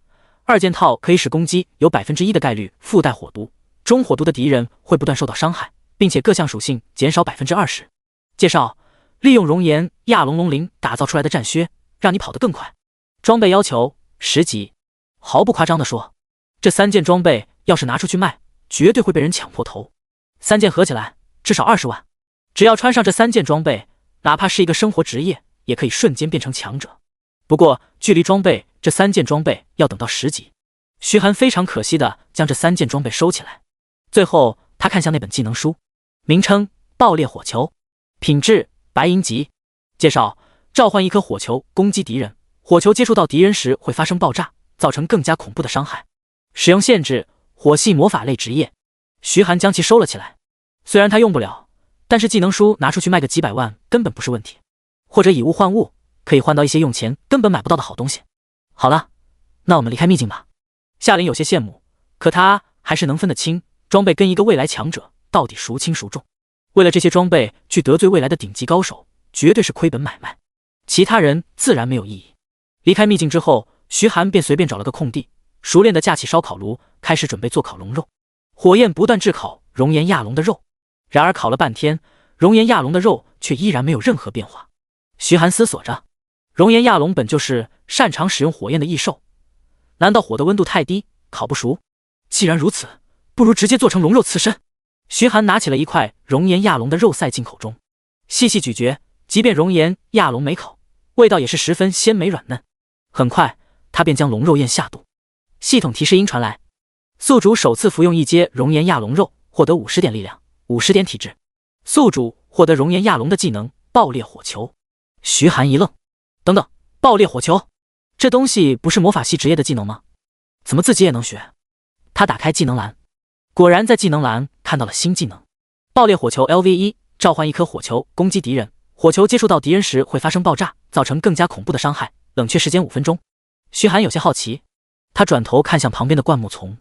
二件套可以使攻击有1%的概率附带火毒，中火毒的敌人会不断受到伤害，并且各项属性减少20%。介绍：利用熔岩亚龙龙鳞打造出来的战靴，让你跑得更快。装备要求10级。毫不夸张地说，这3件装备要是拿出去卖，绝对会被人抢破头。3件合起来至少20万，只要穿上这3件装备，哪怕是一个生活职业，也可以瞬间变成强者。不过，距离装备这3件装备要等到10级。徐寒非常可惜地将这3件装备收起来。最后，他看向那本技能书，名称：爆裂火球，品质白银级。介绍：召唤一颗火球攻击敌人，火球接触到敌人时会发生爆炸，造成更加恐怖的伤害。使用限制：火系魔法类职业。徐寒将其收了起来，虽然他用不了，但是技能书拿出去卖个几百万根本不是问题，或者以物换物，可以换到一些用钱根本买不到的好东西。好了，那我们离开秘境吧。夏琳有些羡慕，可他还是能分得清装备跟一个未来强者到底孰轻孰重。为了这些装备去得罪未来的顶级高手，绝对是亏本买卖，其他人自然没有意义。离开秘境之后，徐寒便随便找了个空地，熟练地架起烧烤炉，开始准备做烤龙肉。火焰不断炙烤熔岩亚龙的肉，然而烤了半天，熔岩亚龙的肉却依然没有任何变化。徐寒思索着，熔岩亚龙本就是擅长使用火焰的异兽，难道火的温度太低，烤不熟？既然如此，不如直接做成龙肉刺身。徐寒拿起了一块熔岩亚龙的肉塞进口中，细细咀嚼，即便熔岩亚龙没烤，味道也是十分鲜美软嫩。很快，他便将龙肉咽下肚。系统提示音传来：宿主首次服用一阶熔岩亚龙肉，获得50点力量，50点体质。宿主获得熔岩亚龙的技能爆裂火球。徐寒一愣，等等，爆裂火球，这东西不是魔法系职业的技能吗？怎么自己也能学？他打开技能栏，果然在技能栏看到了新技能：爆裂火球 LV1，召唤一颗火球攻击敌人，火球接触到敌人时会发生爆炸，造成更加恐怖的伤害，冷却时间5分钟。徐寒有些好奇，他转头看向旁边的灌木丛，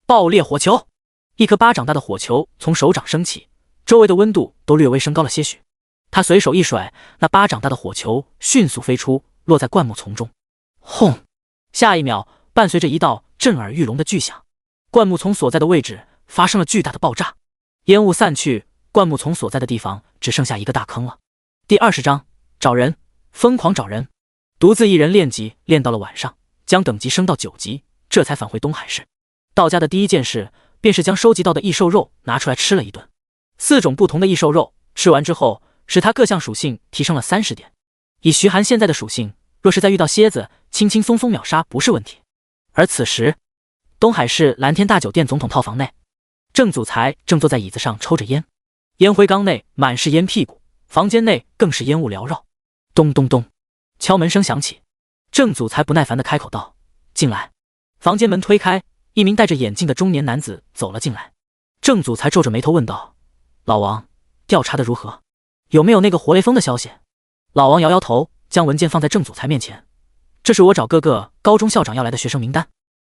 爆裂火球，一颗巴掌大的火球从手掌升起，周围的温度都略微升高了些许。他随手一甩，那巴掌大的火球迅速飞出，落在灌木丛中。轰！下一秒，伴随着一道震耳欲聋的巨响，灌木丛所在的位置发生了巨大的爆炸，烟雾散去，灌木丛所在的地方只剩下一个大坑了。第20章找人，疯狂找人。独自一人练级，练到了晚上，将等级升到9级，这才返回东海市。到家的第一件事便是将收集到的异兽肉拿出来吃了一顿。4种不同的异兽肉，吃完之后使他各项属性提升了30点。以徐寒现在的属性，若是再遇到蝎子，轻轻松松秒杀不是问题。而此时，东海市蓝天大酒店总统套房内，郑祖才正坐在椅子上抽着烟，烟灰缸内满是烟屁股，房间内更是烟雾缭绕。咚咚咚，敲门声响起，郑祖才不耐烦地开口道：“进来。”房间门推开，一名戴着眼镜的中年男子走了进来。郑祖才皱着眉头问道：“老王，调查的如何？有没有那个活雷锋的消息？”老王摇摇头，将文件放在郑祖才面前：“这是我找各个高中校长要来的学生名单，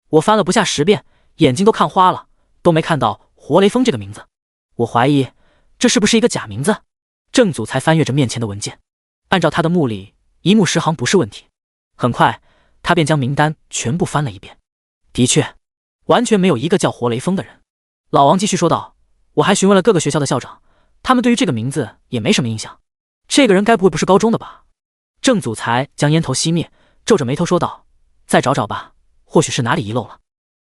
我翻了不下10遍，眼睛都看花了，都没看到活雷锋这个名字。我怀疑这是不是一个假名字？”郑祖才翻阅着面前的文件，按照他的目力，一目十行不是问题。很快，他便将名单全部翻了一遍。的确，完全没有一个叫活雷锋的人。老王继续说道：“我还询问了各个学校的校长，他们对于这个名字也没什么印象。这个人该不会不是高中的吧？”郑祖才将烟头熄灭，皱着眉头说道：“再找找吧，或许是哪里遗漏了。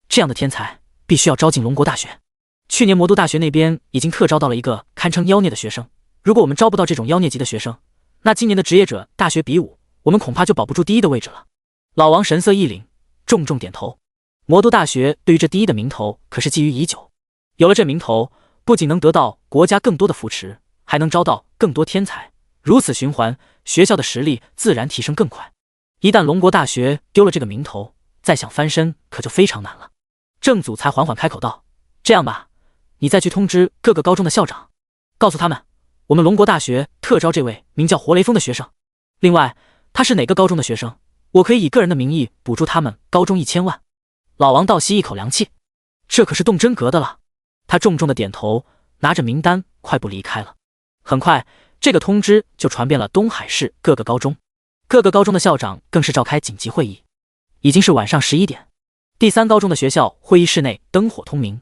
这样的天才必须要招进龙国大学。去年魔都大学那边已经特招到了一个堪称妖孽的学生，如果我们招不到这种妖孽级的学生，那今年的职业者大学比武，我们恐怕就保不住第一的位置了。”老王神色一凛，重重点头。魔都大学对于这第一的名头可是觊觎已久，有了这名头，不仅能得到国家更多的扶持，还能招到更多天才，如此循环，学校的实力自然提升更快。一旦龙国大学丢了这个名头，再想翻身可就非常难了。郑祖才缓缓开口道：“这样吧，你再去通知各个高中的校长，告诉他们，我们龙国大学特招这位名叫活雷锋的学生。另外，他是哪个高中的学生，我可以以个人的名义补助他们高中1000万。老王倒吸一口凉气，这可是动真格的了。他重重的点头，拿着名单快步离开了。很快，这个通知就传遍了东海市各个高中，各个高中的校长更是召开紧急会议。已经是晚上11点，第3高中的学校会议室内灯火通明，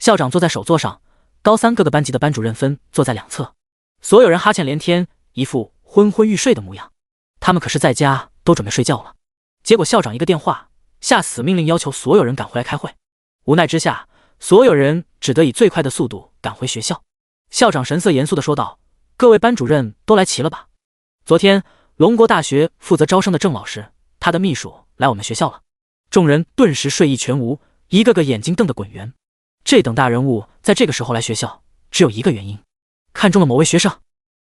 校长坐在首座上，高3各个班级的班主任分坐在2侧，所有人哈欠连天，一副昏昏欲睡的模样。他们可是在家都准备睡觉了，结果校长一个电话，下死命令要求所有人赶回来开会。无奈之下，所有人只得以最快的速度赶回学校。校长神色严肃地说道：“各位班主任都来齐了吧？昨天龙国大学负责招生的郑老师，他的秘书来我们学校了。”众人顿时睡意全无，一个个眼睛瞪得滚圆。这等大人物在这个时候来学校，只有一个原因，看中了某位学生。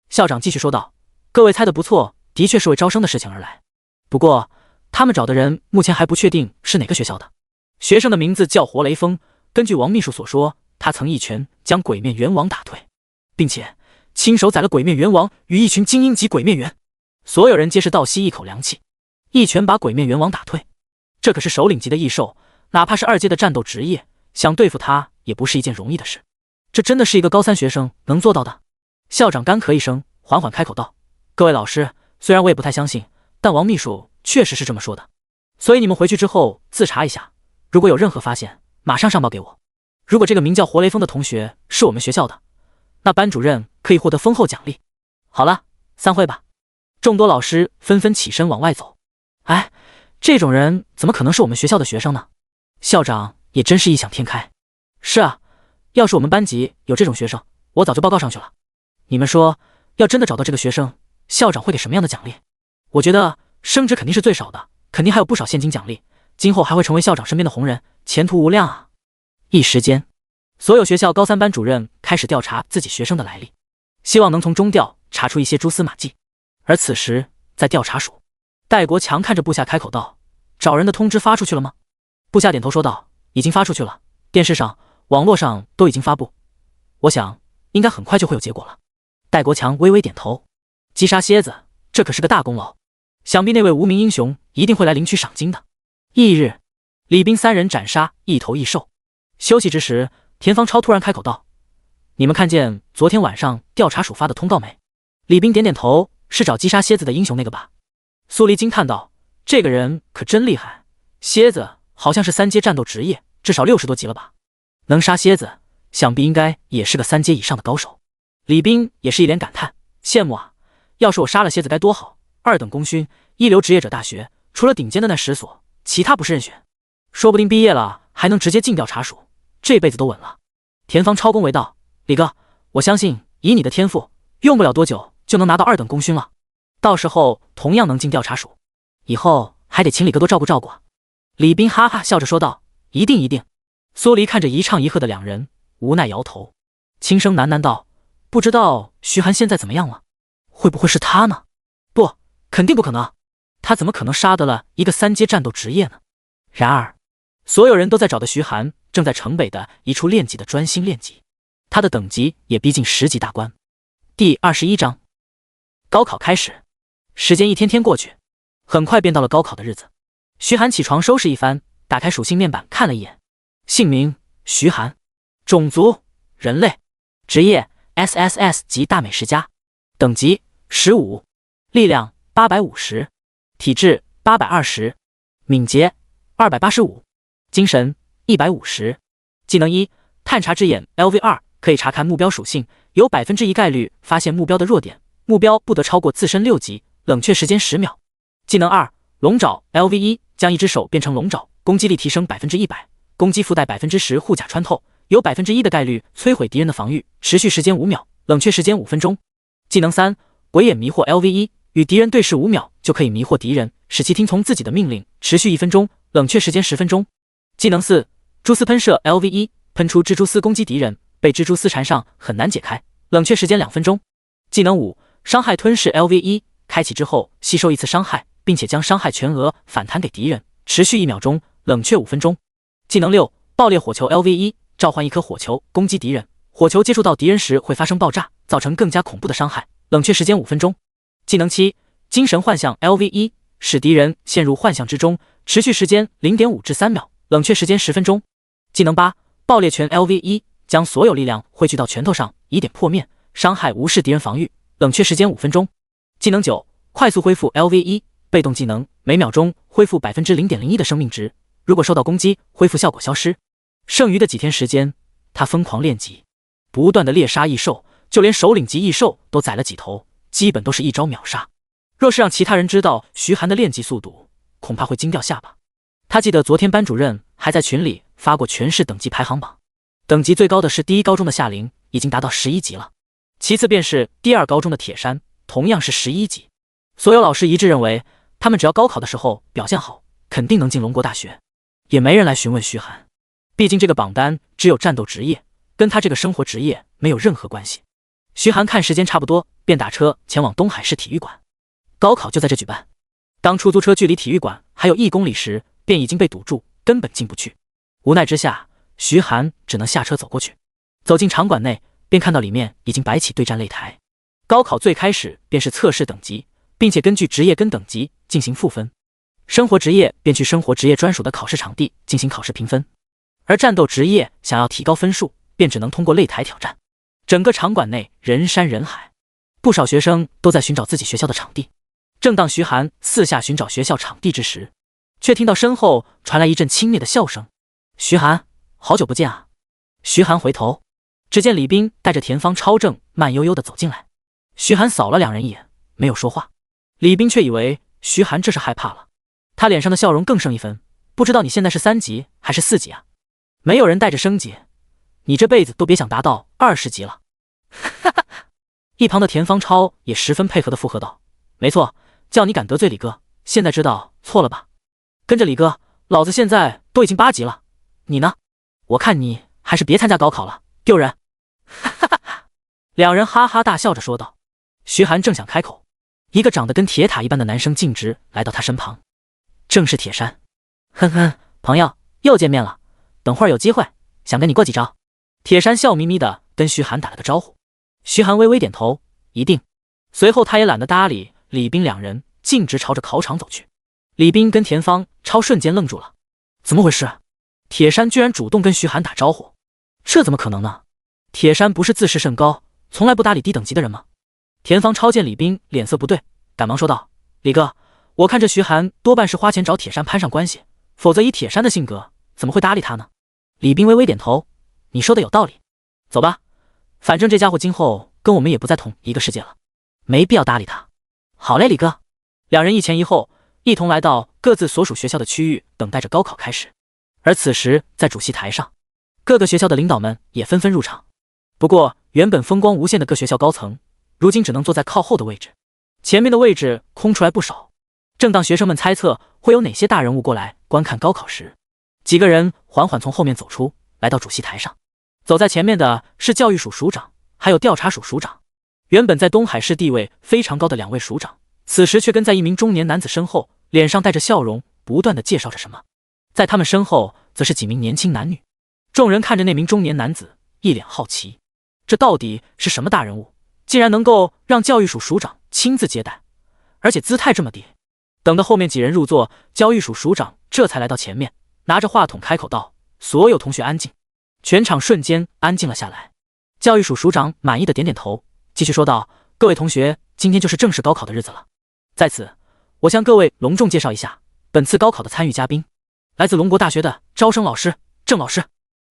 校长继续说道：“各位猜得不错，的确是为招生的事情而来。不过他们找的人目前还不确定是哪个学校的。学生的名字叫活雷锋，根据王秘书所说，他曾一拳将鬼面猿王打退，并且亲手宰了鬼面猿王与一群精英级鬼面猿。”所有人皆是倒吸一口凉气，一拳把鬼面猿王打退，这可是首领级的异兽，哪怕是2阶的战斗职业，想对付他也不是一件容易的事。这真的是一个高3学生能做到的？校长干咳一声，缓缓开口道：“各位老师，虽然我也不太相信，但王秘书确实是这么说的，所以你们回去之后自查一下，如果有任何发现，马上上报给我。如果这个名叫活雷锋的同学是我们学校的，那班主任可以获得丰厚奖励。好了，散会吧。”众多老师纷纷起身往外走。哎，这种人怎么可能是我们学校的学生呢？校长也真是异想天开。是啊，要是我们班级有这种学生，我早就报告上去了。你们说，要真的找到这个学生，校长会给什么样的奖励？我觉得升职肯定是最少的，肯定还有不少现金奖励，今后还会成为校长身边的红人，前途无量啊。一时间，所有学校高3班主任开始调查自己学生的来历，希望能从中调查出一些蛛丝马迹。而此时，在调查署，戴国强看着部下开口道：“找人的通知发出去了吗？”部下点头说道：“已经发出去了，电视上、网络上都已经发布，我想应该很快就会有结果了。”戴国强微微点头，击杀蝎子，这可是个大功劳，想必那位无名英雄一定会来领取赏金的。翌日，李斌3人斩杀一头异兽。休息之时，田方超突然开口道：“你们看见昨天晚上调查署发的通告没？”李斌点点头，是找击杀蝎子的英雄那个吧？苏黎惊叹道：“这个人可真厉害，蝎子好像是3阶战斗职业，至少60多级了吧？能杀蝎子，想必应该也是个3阶以上的高手。”李斌也是一脸感叹，羡慕啊！要是我杀了蝎子该多好！2等功勋，一流职业者大学，除了顶尖的那10所，其他不是任选，说不定毕业了还能直接进调查署，这辈子都稳了。田方超恭维道：“李哥，我相信以你的天赋，用不了多久就能拿到2等功勋了，到时候同样能进调查署，以后还得请李哥多照顾照顾啊。”李斌哈哈笑着说道：“一定一定。”苏黎看着一唱一和的2人，无奈摇头，轻声喃喃道：“不知道徐寒现在怎么样了？会不会是他呢？不，肯定不可能，他怎么可能杀得了一个3阶战斗职业呢？”然而，所有人都在找的徐寒，正在城北的一处练级的专心练级，他的等级也逼近10级大关。第21章，高考开始，时间一天天过去，很快便到了高考的日子。徐寒起床收拾一番，打开属性面板看了一眼，姓名徐寒，种族人类，职业 SSS 级大美食家，等级15，力量850，体质820，敏捷285，精神150。技能1，探查之眼 LV2， 可以查看目标属性，有 1% 概率发现目标的弱点，目标不得超过自身6级，冷却时间10秒。技能2，龙爪 LV1， 将一只手变成龙爪，攻击力提升 100%， 攻击附带 10% 护甲穿透，有 1% 的概率摧毁敌人的防御，持续时间5秒，冷却时间5分钟。技能3，鬼眼迷惑 LV1， 与敌人对视5秒就可以迷惑敌人，使其听从自己的命令，持续1分钟，冷却时间10分钟。技能4，蛛丝喷射 LV1， 喷出蜘蛛丝攻击敌人，被蜘蛛丝缠上很难解开，冷却时间2分钟。技能5，伤害吞噬 LV1， 开启之后吸收1次伤害，并且将伤害全额反弹给敌人，持续1秒钟，冷却5分钟。技能6，爆裂火球 LV1， 召唤一颗火球攻击敌人，火球接触到敌人时会发生爆炸，造成更加恐怖的伤害，冷却时间5分钟。技能7，精神幻象 LV1，使敌人陷入幻象之中，持续时间 0.5 至3秒，冷却时间10分钟。技能8，爆裂拳 LV1，将所有力量汇聚到拳头上，以点破面，伤害无视敌人防御，冷却时间5分钟。技能9，快速恢复 LV1，被动技能，每秒钟恢复 0.01% 的生命值，如果受到攻击，恢复效果消失。剩余的几天时间，他疯狂练级，不断的猎杀异兽，就连首领级异兽都宰了几头，基本都是一招秒杀。若是让其他人知道徐寒的练级速度，恐怕会惊掉下巴。他记得昨天班主任还在群里发过全市等级排行榜，等级最高的是第一高中的夏玲，已经达到11级了，其次便是第二高中的铁山，同样是11级。所有老师一致认为，他们只要高考的时候表现好，肯定能进龙国大学。也没人来询问徐寒，毕竟这个榜单只有战斗职业，跟他这个生活职业没有任何关系。徐寒看时间差不多，便打车前往东海市体育馆。高考就在这举办，当出租车距离体育馆还有1公里时，便已经被堵住，根本进不去。无奈之下，徐寒只能下车走过去。走进场馆内，便看到里面已经摆起对战擂台。高考最开始便是测试等级，并且根据职业跟等级进行赋分。生活职业便去生活职业专属的考试场地进行考试评分，而战斗职业想要提高分数，便只能通过擂台挑战。整个场馆内人山人海，不少学生都在寻找自己学校的场地。正当徐寒四下寻找学校场地之时，却听到身后传来一阵轻蔑的笑声。徐寒，好久不见啊！徐寒回头，只见李斌带着田方超正慢悠悠地走进来。徐寒扫了2人一眼，没有说话。李斌却以为徐寒这是害怕了，他脸上的笑容更胜一分。不知道你现在是3级还是4级啊？没有人带着升级，你这辈子都别想达到20级了。哈哈！一旁的田方超也十分配合地附和道：“没错，叫你敢得罪李哥，现在知道错了吧？跟着李哥，老子现在都已经8级了，你呢？我看你还是别参加高考了，丢人！”哈哈哈哈！两人哈哈大笑着说道。徐寒正想开口，一个长得跟铁塔一般的男生径直来到他身旁，正是铁山。哼哼，朋友，又见面了，等会儿有机会想跟你过几招。铁山笑眯眯的跟徐寒打了个招呼。徐寒微微点头，一定。随后他也懒得搭理李斌两人，径直朝着考场走去。李斌跟田方超瞬间愣住了，怎么回事？铁山居然主动跟徐寒打招呼，这怎么可能呢？铁山不是自视甚高，从来不搭理低等级的人吗？田方超见李斌脸色不对，赶忙说道：“李哥，我看这徐寒多半是花钱找铁山攀上关系，否则以铁山的性格，怎么会搭理他呢？”李斌微微点头：“你说的有道理，走吧，反正这家伙今后跟我们也不在同一个世界了，没必要搭理他。”好嘞，李哥。两人一前一后，一同来到各自所属学校的区域，等待着高考开始。而此时，在主席台上，各个学校的领导们也纷纷入场。不过，原本风光无限的各学校高层，如今只能坐在靠后的位置，前面的位置空出来不少。正当学生们猜测会有哪些大人物过来观看高考时，几个人缓缓从后面走出，来到主席台上。走在前面的是教育署署长，还有调查署署长。原本在东海市地位非常高的两位署长，此时却跟在一名中年男子身后，脸上带着笑容，不断的介绍着什么。在他们身后，则是几名年轻男女。众人看着那名中年男子，一脸好奇，这到底是什么大人物，竟然能够让教育署署长亲自接待，而且姿态这么低。等到后面几人入座，教育署署长这才来到前面，拿着话筒开口道：“所有同学安静。”全场瞬间安静了下来。教育署署长满意的点点头，继续说道：“各位同学，今天就是正式高考的日子了。在此，我向各位隆重介绍一下本次高考的参与嘉宾，来自龙国大学的招生老师郑老师。”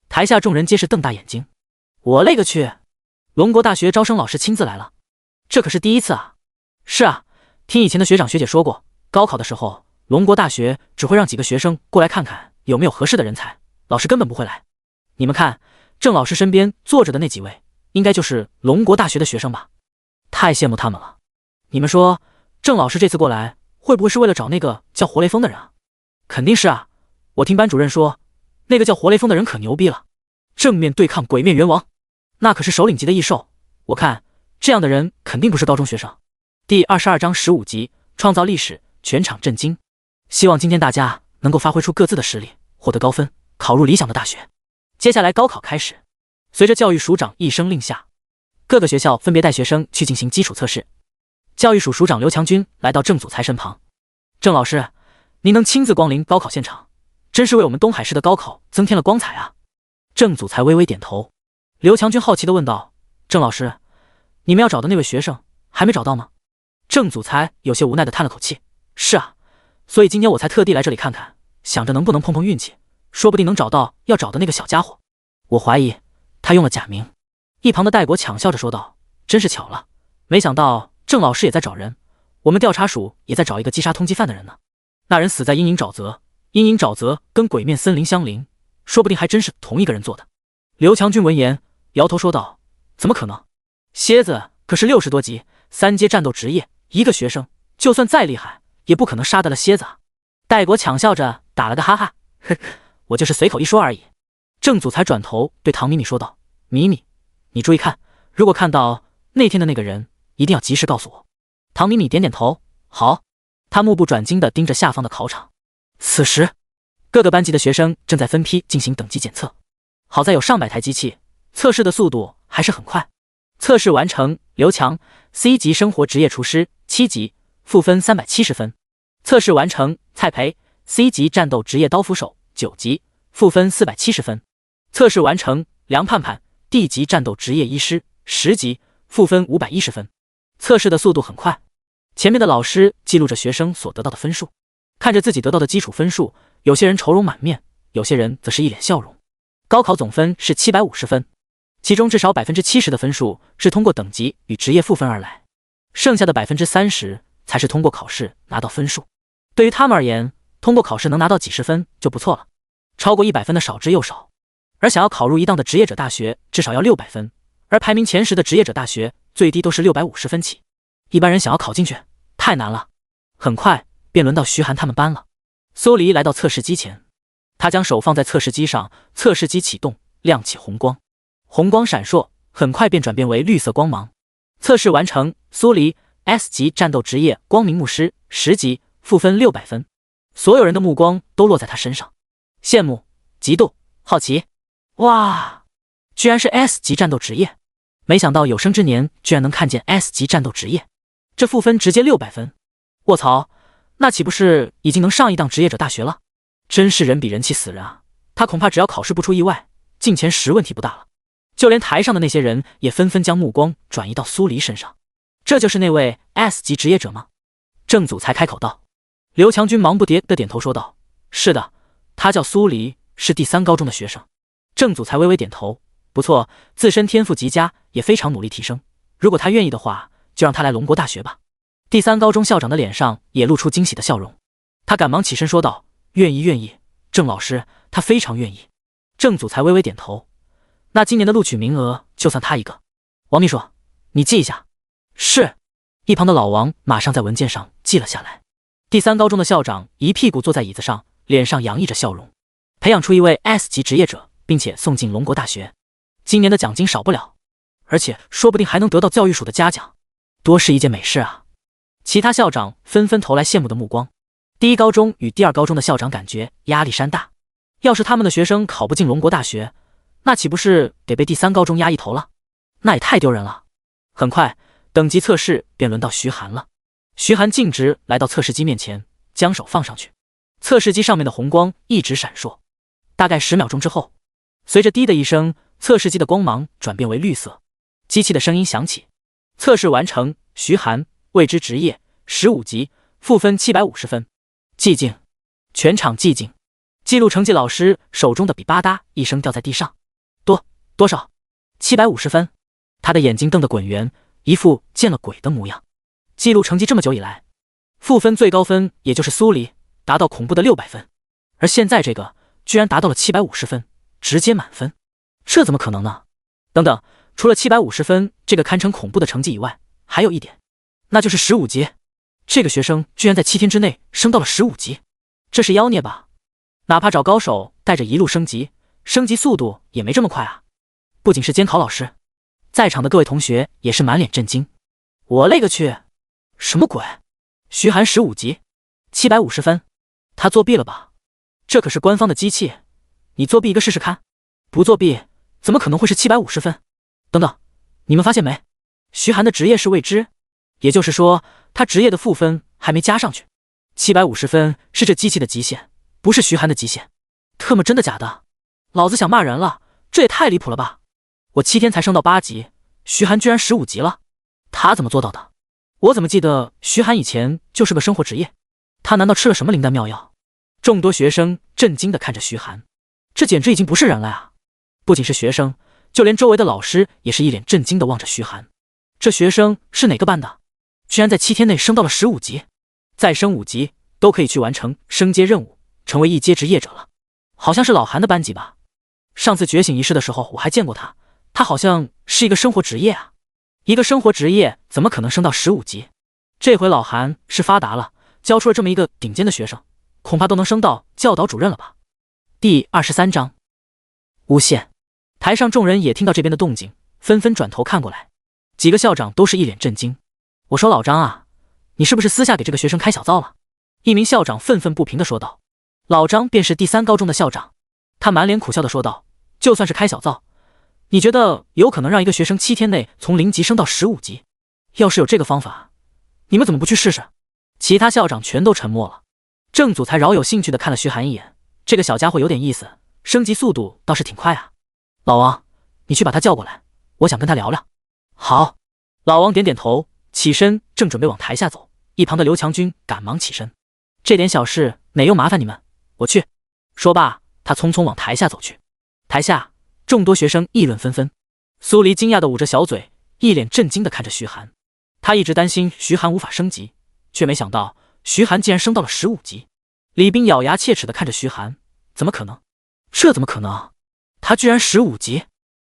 台下众人皆是瞪大眼睛。我勒个去！龙国大学招生老师亲自来了，这可是第一次啊！是啊，听以前的学长学姐说过，高考的时候，龙国大学只会让几个学生过来看看有没有合适的人才，老师根本不会来。你们看，郑老师身边坐着的那几位，应该就是龙国大学的学生吧？太羡慕他们了。你们说，郑老师这次过来，会不会是为了找那个叫活雷锋的人啊？肯定是啊，我听班主任说，那个叫活雷锋的人可牛逼了，正面对抗鬼面猿王，那可是首领级的异兽。我看这样的人肯定不是高中学生。第22章15集，创造历史，全场震惊。希望今天大家能够发挥出各自的实力，获得高分，考入理想的大学。接下来高考开始，随着教育署长一声令下，各个学校分别带学生去进行基础测试。教育署署长刘强军来到郑祖才身旁，郑老师，您能亲自光临高考现场，真是为我们东海市的高考增添了光彩啊！郑祖才微微点头。刘强军好奇地问道：郑老师，你们要找的那位学生还没找到吗？郑祖才有些无奈地叹了口气：是啊，所以今年我才特地来这里看看，想着能不能碰碰运气，说不定能找到要找的那个小家伙。我怀疑他用了假名。一旁的戴国抢笑着说道：真是巧了，没想到郑老师也在找人，我们调查署也在找一个击杀通缉犯的人呢。那人死在阴影沼泽，阴影沼泽跟鬼面森林相邻，说不定还真是同一个人做的。刘强军闻言摇头说道：怎么可能？蝎子可是60多级3阶战斗职业，一个学生就算再厉害也不可能杀得了蝎子啊。戴国抢笑着打了个哈哈，呵，我就是随口一说而已。郑祖才转头对唐米米说道：米米，你注意看，如果看到那天的那个人，一定要及时告诉我。唐米米点点头，好。他目不转睛地盯着下方的考场。此时各个班级的学生正在分批进行等级检测，好在有上百台机器，测试的速度还是很快。测试完成，刘强 C 级生活职业厨师7级，赋分370分。测试完成，蔡培 C 级战斗职业刀斧手9级，赋分470分。测试完成，梁盼盼 D 级战斗职业医师10级，赋分510分。测试的速度很快，前面的老师记录着学生所得到的分数，看着自己得到的基础分数，有些人愁容满面，有些人则是一脸笑容。高考总分是750分，其中至少70%的分数是通过等级与职业赋分而来，剩下的30%才是通过考试拿到分数。对于他们而言，通过考试能拿到几十分就不错了，超过100分的少之又少。而想要考入一档的职业者大学，至少要600分，而排名前10的职业者大学最低都是650分起。一般人想要考进去太难了。很快便轮到徐涵他们班了。苏黎来到测试机前，他将手放在测试机上，测试机启动，亮起红光，红光闪烁，很快便转变为绿色光芒。测试完成，苏黎 S 级战斗职业光明牧师10级，赋分600分。所有人的目光都落在他身上，羡慕、嫉妒、好奇。哇，居然是 S 级战斗职业，没想到有生之年居然能看见 S 级战斗职业，这赋分直接600分。卧槽，那岂不是已经能上一档职业者大学了？真是人比人气死人啊！他恐怕只要考试不出意外，进前10问题不大了。就连台上的那些人也纷纷将目光转移到苏黎身上。这就是那位 S 级职业者吗？郑祖才开口道。刘强军忙不迭地点头说道：是的，他叫苏黎，是第3高中的学生。郑祖才微微点头，不错，自身天赋极佳，也非常努力提升。如果他愿意的话，就让他来龙国大学吧。第3高中校长的脸上也露出惊喜的笑容，他赶忙起身说道：愿意愿意，郑老师，他非常愿意。郑祖才微微点头，那今年的录取名额就算他一个。王秘书，你记一下。是。一旁的老王马上在文件上记了下来。第3高中的校长一屁股坐在椅子上，脸上洋溢着笑容。培养出一位 S 级职业者，并且送进龙国大学，今年的奖金少不了，而且说不定还能得到教育署的嘉奖，多是一件美事啊！其他校长纷纷投来羡慕的目光。第1高中与第2高中的校长感觉压力山大，要是他们的学生考不进龙国大学，那岂不是得被第3高中压一头了？那也太丢人了。很快，等级测试便轮到徐涵了。徐涵径直来到测试机面前，将手放上去，测试机上面的红光一直闪烁。大概10秒钟之后，随着滴的一声，测试机的光芒转变为绿色，机器的声音响起。测试完成，徐涵，未知职业15级，赋分750分。寂静，全场寂静。记录成绩老师手中的笔吧嗒一声掉在地上。多少？750分。他的眼睛瞪得滚圆，一副见了鬼的模样。记录成绩这么久以来，赋分最高分也就是苏黎，达到恐怖的600分，而现在这个居然达到了750分，直接满分，这怎么可能呢？等等，除了750分这个堪称恐怖的成绩以外，还有一点，那就是15级。这个学生居然在7天之内升到了15级，这是妖孽吧？哪怕找高手带着一路升级，升级速度也没这么快啊！不仅是监考老师，在场的各位同学也是满脸震惊。我勒个去，什么鬼？徐涵15级，750分，他作弊了吧？这可是官方的机器，你作弊一个试试看？不作弊，怎么可能会是750分？等等，你们发现没？徐寒的职业是未知，也就是说，他职业的赋分还没加上去。750分是这机器的极限，不是徐寒的极限。特么真的假的？老子想骂人了，这也太离谱了吧！我7天才升到8级，徐寒居然15级了，他怎么做到的？我怎么记得徐寒以前就是个生活职业？他难道吃了什么灵丹妙药？众多学生震惊地看着徐寒，这简直已经不是人了啊！不仅是学生，就连周围的老师也是一脸震惊地望着徐寒。这学生是哪个班的？居然在7天内升到了15级，再升5级都可以去完成升阶任务，成为一阶职业者了。好像是老韩的班级吧？上次觉醒仪式的时候我还见过他，他好像是一个生活职业啊。一个生活职业怎么可能升到15级？这回老韩是发达了，教出了这么一个顶尖的学生，恐怕都能升到教导主任了吧。第23章诬陷。台上众人也听到这边的动静，纷纷转头看过来，几个校长都是一脸震惊。我说老张啊，你是不是私下给这个学生开小灶了？一名校长愤愤不平地说道。老张便是第3高中的校长，他满脸苦笑地说道，就算是开小灶，你觉得有可能让一个学生7天内从0级升到15级？要是有这个方法，你们怎么不去试试？其他校长全都沉默了。郑祖才饶有兴趣地看了徐寒一眼，这个小家伙有点意思，升级速度倒是挺快啊。老王，你去把他叫过来，我想跟他聊聊。好。老王点点头，起身正准备往台下走，一旁的刘强军赶忙起身，这点小事哪用麻烦你们，我去。说罢，他匆匆往台下走去。台下众多学生议论纷纷，苏黎惊讶地捂着小嘴，一脸震惊地看着徐寒。他一直担心徐寒无法升级，却没想到徐寒竟然升到了15级。李斌咬牙切齿地看着徐寒，怎么可能？这怎么可能？他居然15级，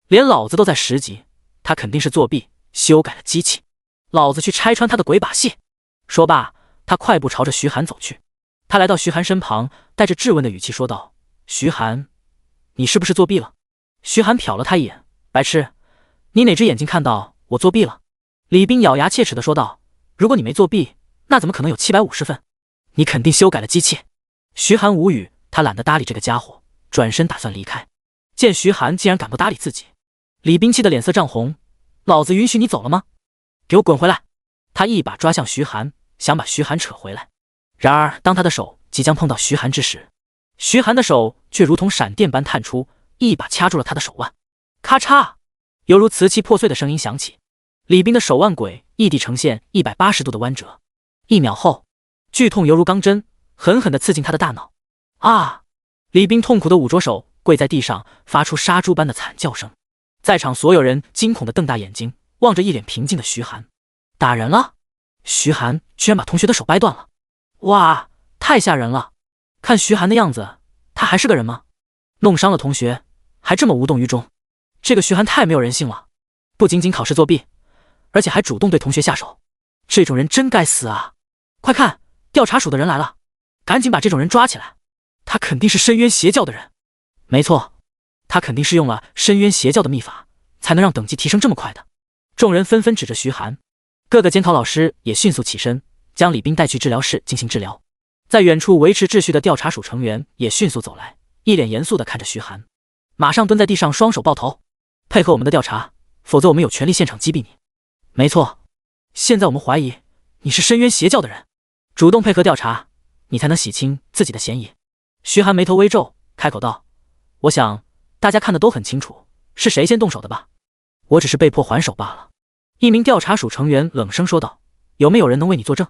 连老子都在10级，他肯定是作弊，修改了机器，老子去拆穿他的鬼把戏。说罢，他快步朝着徐寒走去。他来到徐寒身旁，带着质问的语气说道，徐寒，你是不是作弊了？徐寒瞟了他一眼，白痴，你哪只眼睛看到我作弊了？李斌咬牙切齿地说道，如果你没作弊，那怎么可能有750分？你肯定修改了机器。徐寒无语，他懒得搭理这个家伙，转身打算离开。见徐寒竟然敢不搭理自己，李斌气得脸色涨红，老子允许你走了吗？给我滚回来！他一把抓向徐寒，想把徐寒扯回来。然而当他的手即将碰到徐寒之时，徐寒的手却如同闪电般探出，一把掐住了他的手腕。咔嚓，犹如瓷器破碎的声音响起，李斌的手腕轨异地呈现180度的弯折。1秒后，剧痛犹如钢针，狠狠地刺进他的大脑。啊！李斌痛苦地捂着手，跪在地上，发出杀猪般的惨叫声。在场所有人惊恐地瞪大眼睛，望着一脸平静的徐寒。打人了？徐寒居然把同学的手掰断了！哇，太吓人了！看徐寒的样子，他还是个人吗？弄伤了同学，还这么无动于衷，这个徐寒太没有人性了！不仅仅考试作弊，而且还主动对同学下手，这种人真该死啊！快看，调查署的人来了，赶紧把这种人抓起来！他肯定是深渊邪教的人。没错，他肯定是用了深渊邪教的秘法，才能让等级提升这么快的。众人纷纷指着徐寒，各个监考老师也迅速起身，将李斌带去治疗室进行治疗。在远处维持秩序的调查署成员也迅速走来，一脸严肃地看着徐寒，马上蹲在地上，双手抱头，配合我们的调查，否则我们有权利现场击毙你。没错，现在我们怀疑你是深渊邪教的人，主动配合调查，你才能洗清自己的嫌疑。徐寒眉头微皱，开口道，我想大家看得都很清楚，是谁先动手的吧？我只是被迫还手罢了。一名调查署成员冷声说道，有没有人能为你作证？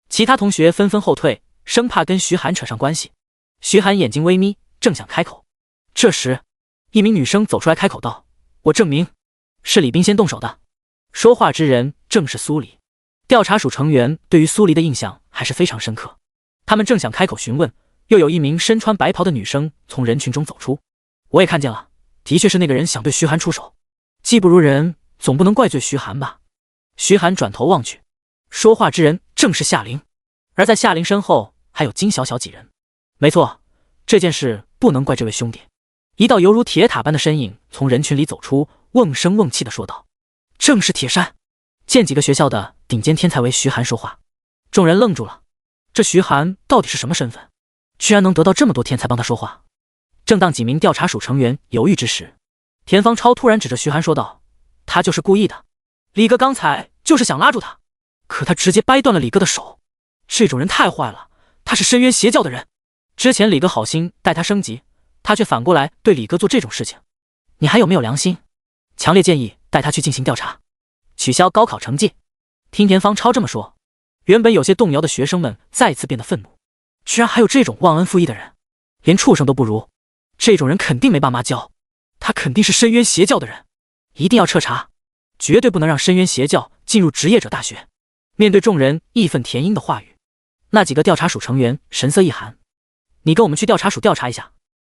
其他同学纷纷后退，生怕跟徐寒扯上关系。徐寒眼睛微眯，正想开口，这时一名女生走出来开口道，我证明是李斌先动手的。说话之人正是苏黎。调查署成员对于苏黎的印象还是非常深刻，他们正想开口询问，又有一名身穿白袍的女生从人群中走出。我也看见了，的确是那个人想对徐寒出手，技不如人，总不能怪罪徐寒吧？徐寒转头望去，说话之人正是夏玲，而在夏玲身后还有金小小几人。没错，这件事不能怪这位兄弟。一道犹如铁塔般的身影从人群里走出，瓮声瓮气地说道，正是铁山。见几个学校的顶尖天才为徐寒说话，众人愣住了，这徐寒到底是什么身份，居然能得到这么多天才帮他说话？正当几名调查署成员犹豫之时，田方超突然指着徐寒说道，他就是故意的，李哥刚才就是想拉住他，可他直接掰断了李哥的手。这种人太坏了，他是深渊邪教的人。之前李哥好心带他升级，他却反过来对李哥做这种事情，你还有没有良心？强烈建议带他去进行调查，取消高考成绩。听田方超这么说，原本有些动摇的学生们再次变得愤怒，居然还有这种忘恩负义的人，连畜生都不如。这种人肯定没爸妈教，他肯定是深渊邪教的人，一定要彻查，绝对不能让深渊邪教进入职业者大学。面对众人义愤填膺的话语，那几个调查署成员神色一寒，你跟我们去调查署调查一下，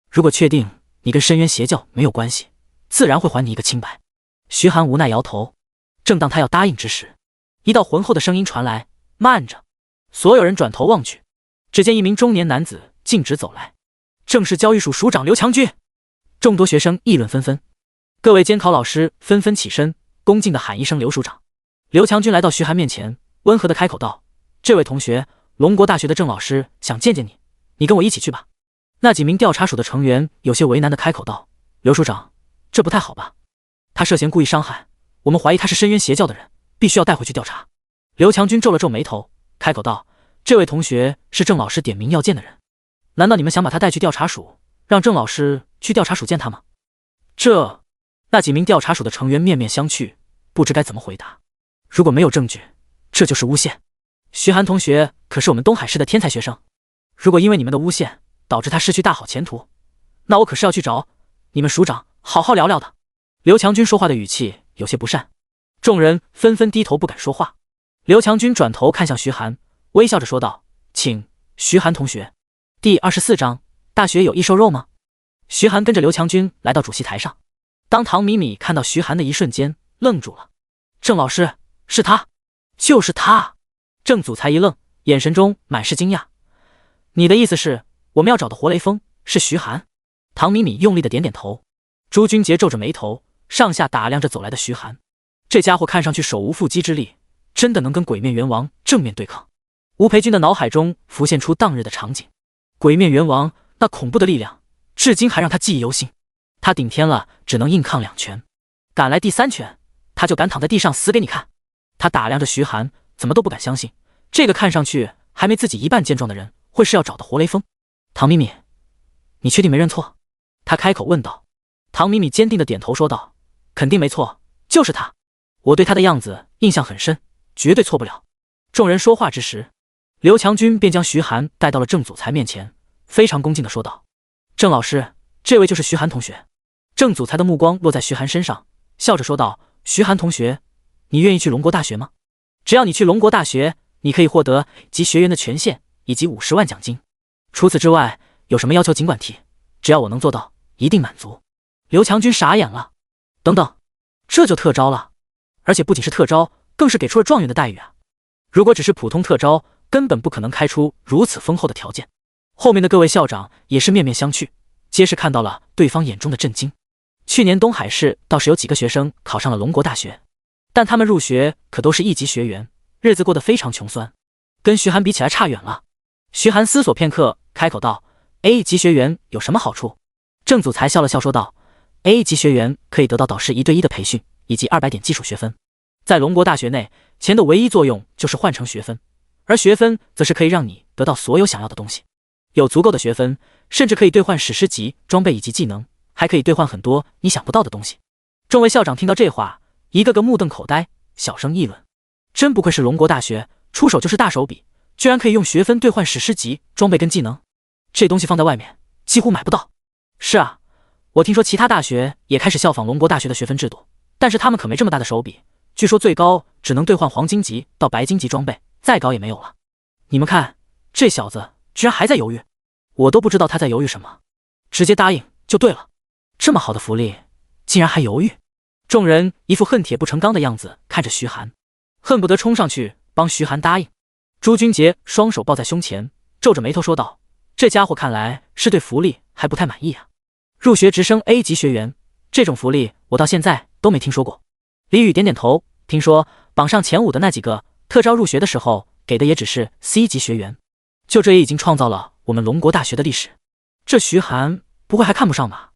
如果确定你跟深渊邪教没有关系，自然会还你一个清白。徐寒无奈摇头，正当他要答应之时，一道浑厚的声音传来，慢着。所有人转头望去，只见一名中年男子径直走来，正是教育署署长刘强军。众多学生议论纷纷，各位监考老师纷纷起身，恭敬地喊一声刘署长。刘强军来到徐寒面前，温和地开口道，这位同学，龙国大学的郑老师想见见你，你跟我一起去吧。那几名调查署的成员有些为难地开口道，刘署长，这不太好吧，他涉嫌故意伤害，我们怀疑他是深渊邪教的人，必须要带回去调查。刘强军皱了皱眉头，开口道，这位同学是郑老师点名要见的人，难道你们想把他带去调查署，让郑老师去调查署见他吗？那几名调查署的成员面面相觑，不知该怎么回答。如果没有证据，这就是诬陷。徐寒同学可是我们东海市的天才学生，如果因为你们的诬陷导致他失去大好前途，那我可是要去找你们署长好好聊聊的。刘强军说话的语气有些不善，众人纷纷低头不敢说话。刘强军转头看向徐寒，微笑着说道，请徐寒同学。第24章，大学有异兽肉吗？徐寒跟着刘强军来到主席台上，当唐米米看到徐寒的一瞬间愣住了，郑老师，是他，就是他。郑祖才一愣，眼神中满是惊讶，你的意思是我们要找的活雷锋是徐寒？唐米米用力的点点头。朱君杰皱着眉头，上下打量着走来的徐寒，这家伙看上去手无缚鸡之力，真的能跟鬼面元王正面对抗。吴培军的脑海中浮现出当日的场景，鬼面元王那恐怖的力量至今还让他记忆犹新。他顶天了只能硬抗2拳，敢来第3拳他就敢躺在地上死给你看。他打量着徐寒，怎么都不敢相信这个看上去还没自己一半健壮的人会是要找的活雷锋。唐米米，你确定没认错？他开口问道。唐米米坚定地点头说道，肯定没错，就是他，我对他的样子印象很深，绝对错不了。众人说话之时，刘强军便将徐寒带到了郑祖才面前，非常恭敬地说道，郑老师，这位就是徐寒同学。郑祖才的目光落在徐寒身上，笑着说道，徐寒同学，你愿意去龙国大学吗？只要你去龙国大学，你可以获得及学员的权限以及50万奖金，除此之外有什么要求尽管提，只要我能做到一定满足。刘强军傻眼了，等等，这就特招了，而且不仅是特招，更是给出了状元的待遇啊！如果只是普通特招，根本不可能开出如此丰厚的条件。后面的各位校长也是面面相觑，皆是看到了对方眼中的震惊。去年东海市倒是有几个学生考上了龙国大学，但他们入学可都是1级学员，日子过得非常穷酸，跟徐寒比起来差远了。徐寒思索片刻，开口道 ：“A 级学员有什么好处？”郑祖才笑了笑说道 ：“A 级学员可以得到导师1对1的培训，以及200点基础学分。在龙国大学内，钱的唯一作用就是换成学分，而学分则是可以让你得到所有想要的东西。有足够的学分，甚至可以兑换史诗级装备以及技能，还可以兑换很多你想不到的东西。”众位校长听到这话，一个个目瞪口呆，小声议论：“真不愧是龙国大学，出手就是大手笔，居然可以用学分兑换史诗级装备跟技能，这东西放在外面几乎买不到。”是啊，我听说其他大学也开始效仿龙国大学的学分制度，但是他们可没这么大的手笔，据说最高只能兑换黄金级到白金级装备，再高也没有了。你们看，这小子居然还在犹豫，我都不知道他在犹豫什么，直接答应就对了。这么好的福利，竟然还犹豫！众人一副恨铁不成钢的样子看着徐寒，恨不得冲上去帮徐寒答应。朱君杰双手抱在胸前，皱着眉头说道：“这家伙看来是对福利还不太满意啊！入学直升 A 级学员，这种福利我到现在都没听说过。”李宇点点头，听说榜上前5的那几个特招入学的时候给的也只是 C 级学员，就这也已经创造了我们龙国大学的历史。这徐寒不会还看不上吧？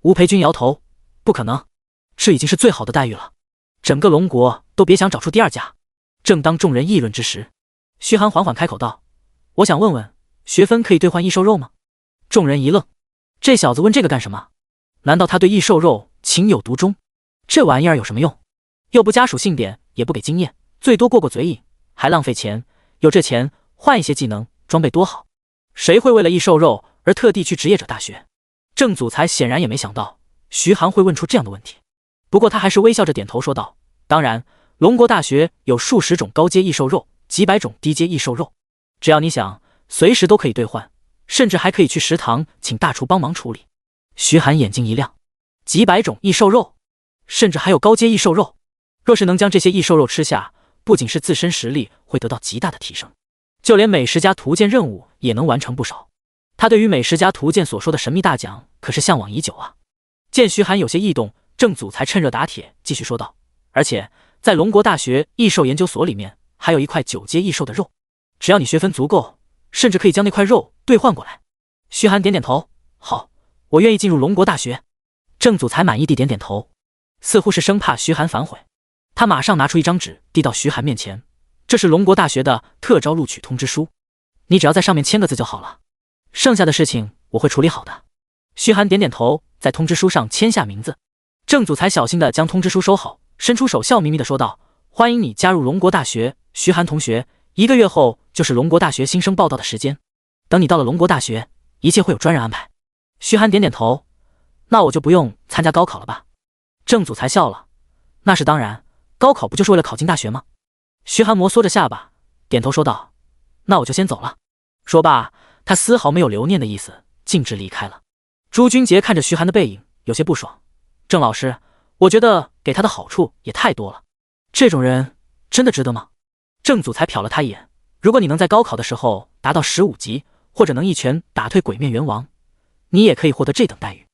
吴培军摇头，不可能，这已经是最好的待遇了。整个龙国都别想找出第二家。正当众人议论之时，徐寒缓缓开口道：“我想问问，学分可以兑换异兽肉吗？”众人一愣，这小子问这个干什么？难道他对异兽肉情有独钟？这玩意儿有什么用？又不加属性点，也不给经验，最多过嘴瘾，还浪费钱。有这钱换一些技能装备多好。谁会为了异兽肉而特地去职业者大学？郑祖才显然也没想到徐寒会问出这样的问题，不过他还是微笑着点头说道：“当然，龙国大学有数十种高阶异兽肉，几百种低阶异兽肉，只要你想，随时都可以兑换，甚至还可以去食堂请大厨帮忙处理。”徐寒眼睛一亮，几百种异兽肉，甚至还有高阶异兽肉，若是能将这些异兽肉吃下，不仅是自身实力会得到极大的提升，就连美食家图鉴任务也能完成不少。他对于美食家图鉴所说的神秘大奖可是向往已久啊。见徐寒有些异动，郑祖才趁热打铁，继续说道：“而且在龙国大学异兽研究所里面还有一块9阶异兽的肉，只要你学分足够，甚至可以将那块肉兑换过来。”徐寒点点头：“好，我愿意进入龙国大学。”郑祖才满意地点点头，似乎是生怕徐寒反悔。他马上拿出一张纸递到徐寒面前：“这是龙国大学的特招录取通知书，你只要在上面签个字就好了，剩下的事情我会处理好的。”徐寒点点头，在通知书上签下名字。郑祖才小心地将通知书收好，伸出手笑眯眯地说道：“欢迎你加入龙国大学，徐寒同学，1个月后就是龙国大学新生报到的时间，等你到了龙国大学，一切会有专人安排。”徐寒点点头：“那我就不用参加高考了吧？”郑祖才笑了：“那是当然，高考不就是为了考进大学吗？”徐寒摩挲着下巴，点头说道：“那我就先走了。”说罢，他丝毫没有留念的意思，径直离开了。朱君杰看着徐寒的背影，有些不爽：“郑老师，我觉得给他的好处也太多了，这种人真的值得吗？”郑祖才瞟了他一眼：“如果你能在高考的时候达到15级，或者能一拳打退鬼面元王，你也可以获得这等待遇。”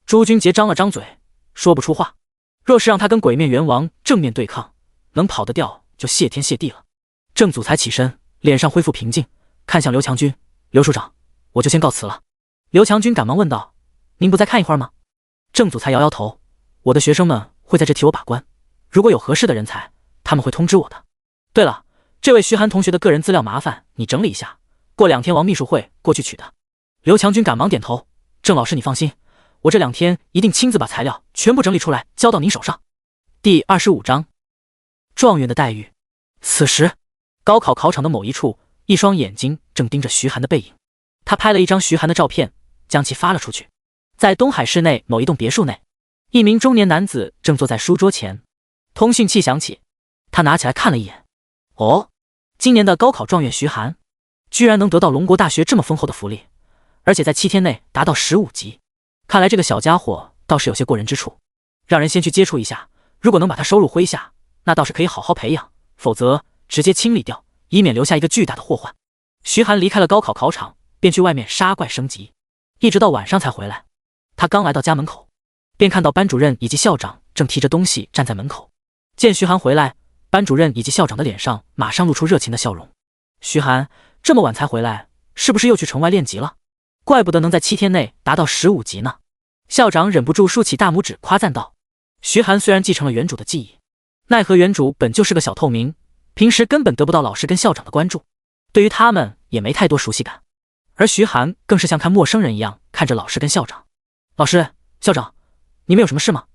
朱君杰张了张嘴，说不出话。若是让他跟鬼面元王正面对抗，能跑得掉就谢天谢地了。郑祖才起身，脸上恢复平静，看向刘强军：“刘处长，我就先告辞了。”刘强军赶忙问道：“您不再看一会儿吗？”郑祖才摇摇头：“我的学生们会在这替我把关，如果有合适的人才，他们会通知我的。对了，这位徐寒同学的个人资料麻烦你整理一下，过2天王秘书会过去取的。”刘强军赶忙点头：“郑老师你放心，我这2天一定亲自把材料全部整理出来交到您手上。”第25章状元的待遇。此时高考考场的某一处，一双眼睛正盯着徐寒的背影。他拍了一张徐寒的照片，将其发了出去。在东海市内某一栋别墅内，一名中年男子正坐在书桌前，通讯器响起，他拿起来看了一眼。哦，今年的高考状元徐寒，居然能得到龙国大学这么丰厚的福利，而且在7天内达到15级，看来这个小家伙倒是有些过人之处。让人先去接触一下，如果能把他收入麾下，那倒是可以好好培养，否则直接清理掉，以免留下一个巨大的祸患。徐寒离开了高考考场，便去外面杀怪升级，一直到晚上才回来。他刚来到家门口，便看到班主任以及校长正提着东西站在门口。见徐寒回来，班主任以及校长的脸上马上露出热情的笑容。徐寒这么晚才回来，是不是又去城外练级了？怪不得能在7天内达到15级呢。校长忍不住竖起大拇指夸赞道。徐寒虽然继承了原主的记忆，奈何原主本就是个小透明，平时根本得不到老师跟校长的关注，对于他们也没太多熟悉感。而徐寒更是像看陌生人一样看着老师跟校长。老师，校长，你们有什么事吗？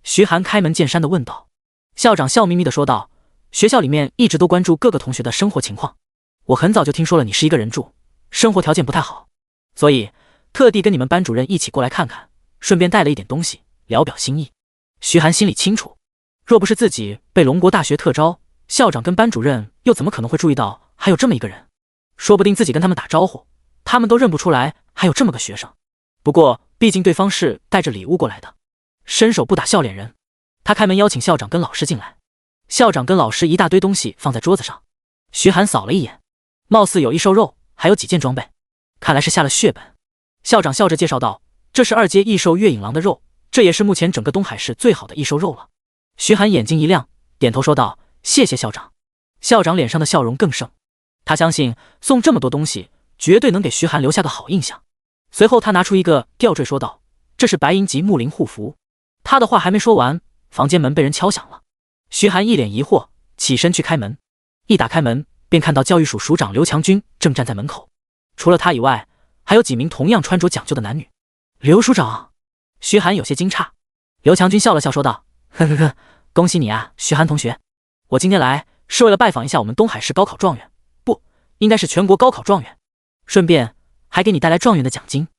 徐寒开门见山地问道。校长笑眯眯地说道：“学校里面一直都关注各个同学的生活情况，我很早就听说了你是一个人住，生活条件不太好，所以特地跟你们班主任一起过来看看，顺便带了一点东西，聊表心意。”徐寒心里清楚，若不是自己被龙国大学特招，校长跟班主任又怎么可能会注意到还有这么一个人？说不定自己跟他们打招呼，他们都认不出来还有这么个学生。不过毕竟对方是带着礼物过来的，伸手不打笑脸人。他开门邀请校长跟老师进来。校长跟老师一大堆东西放在桌子上，徐寒扫了一眼，貌似有异兽肉，还有几件装备，看来是下了血本。校长笑着介绍道：“这是2阶异兽月影狼的肉，这也是目前整个东海市最好的异兽肉了。”徐寒眼睛一亮，点头说道：“谢谢校长。”校长脸上的笑容更盛，他相信送这么多东西绝对能给徐寒留下个好印象。随后他拿出一个吊坠说道：“这是白银级木灵护符。”他的话还没说完，房间门被人敲响了。徐寒一脸疑惑，起身去开门。一打开门，便看到教育署署长刘强军正站在门口。除了他以外，还有几名同样穿着讲究的男女。刘署长，徐寒有些惊诧。刘强军笑了笑说道：“呵呵呵，恭喜你啊，徐寒同学。我今天来是为了拜访一下我们东海市高考状元，不，应该是全国高考状元，顺便还给你带来状元的奖金。”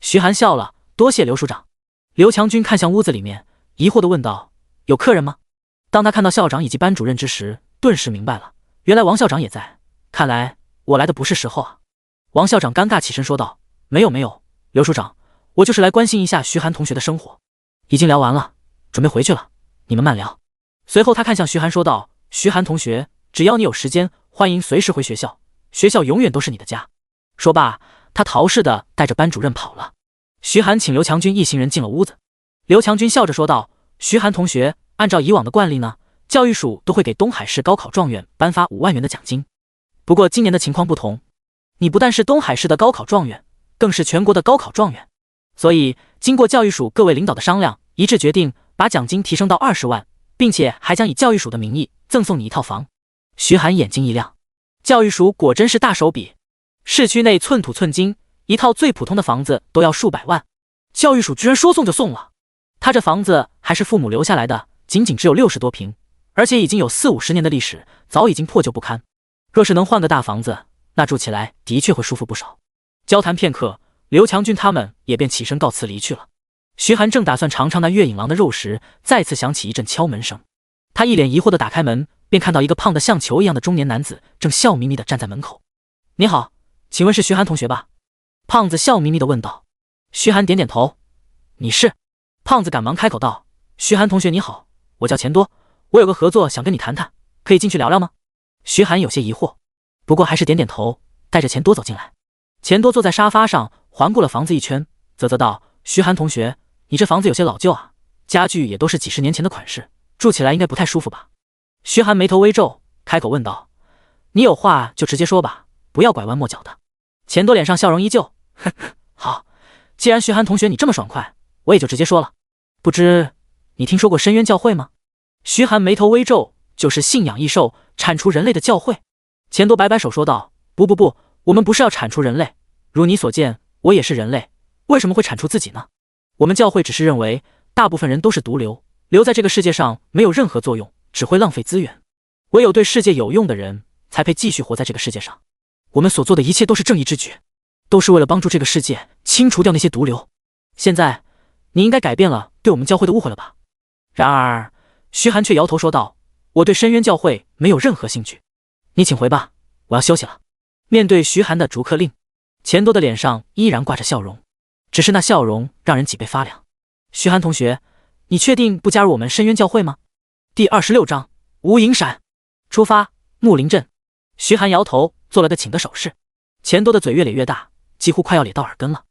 徐寒笑了，多谢刘署长。刘强军看向屋子里面，疑惑地问道：“有客人吗？”当他看到校长以及班主任之时，顿时明白了，原来王校长也在。看来我来的不是时候啊。王校长尴尬起身说道：“没有，刘署长，我就是来关心一下徐寒同学的生活。已经聊完了，准备回去了，你们慢聊。”随后他看向徐寒说道：“徐寒同学，只要你有时间，欢迎随时回学校，学校永远都是你的家。”说罢，他逃似的带着班主任跑了。徐寒请刘强军一行人进了屋子。刘强军笑着说道：“徐寒同学，按照以往的惯例呢，教育署都会给东海市高考状元颁发5万元的奖金。不过今年的情况不同，你不但是东海市的高考状元，更是全国的高考状元。所以经过教育署各位领导的商量，一致决定把奖金提升到20万，并且还将以教育署的名义赠送你一套房。”徐寒眼睛一亮，教育署果真是大手笔，市区内寸土寸金，一套最普通的房子都要数百万，教育署居然说送就送了。他这房子还是父母留下来的，仅仅只有60多平，而且已经有40-50年的历史，早已经破旧不堪。若是能换个大房子，那住起来的确会舒服不少。交谈片刻，刘强军他们也便起身告辞离去了。徐寒正打算尝尝那月影廊的肉时，再次响起一阵敲门声。他一脸疑惑地打开门，便看到一个胖得像球一样的中年男子正笑眯眯地站在门口。“你好，请问是徐寒同学吧？”胖子笑眯眯地问道。徐寒点点头：“你是？”胖子赶忙开口道：“徐寒同学你好，我叫钱多，我有个合作想跟你谈谈，可以进去聊聊吗？”徐寒有些疑惑，不过还是点点头，带着钱多走进来。钱多坐在沙发上，环顾了房子一圈，啧啧道：“徐寒同学，你这房子有些老旧啊，家具也都是几十年前的款式，住起来应该不太舒服吧？”徐寒眉头微皱，开口问道：“你有话就直接说吧，不要拐弯抹角的。”钱多脸上笑容依旧：“呵呵，好，既然徐寒同学你这么爽快，我也就直接说了。不知你听说过深渊教会吗？”徐寒眉头微皱：“就是信仰异兽，铲除人类的教会。”钱多摆摆手说道：“不，我们不是要铲除人类，如你所见，我也是人类，为什么会铲除自己呢？我们教会只是认为，大部分人都是毒瘤，留在这个世界上没有任何作用，只会浪费资源。唯有对世界有用的人，才配继续活在这个世界上。我们所做的一切都是正义之举，都是为了帮助这个世界清除掉那些毒瘤。现在，你应该改变了对我们教会的误会了吧？”然而，徐寒却摇头说道：“我对深渊教会没有任何兴趣，你请回吧，我要休息了。”面对徐寒的逐客令，钱多的脸上依然挂着笑容，只是那笑容让人脊背发凉。“徐寒同学，你确定不加入我们深渊教会吗？”第26章无影闪，出发，木林镇。徐寒摇头，做了个请的手势。钱多的嘴越咧越大，几乎快要咧到耳根了，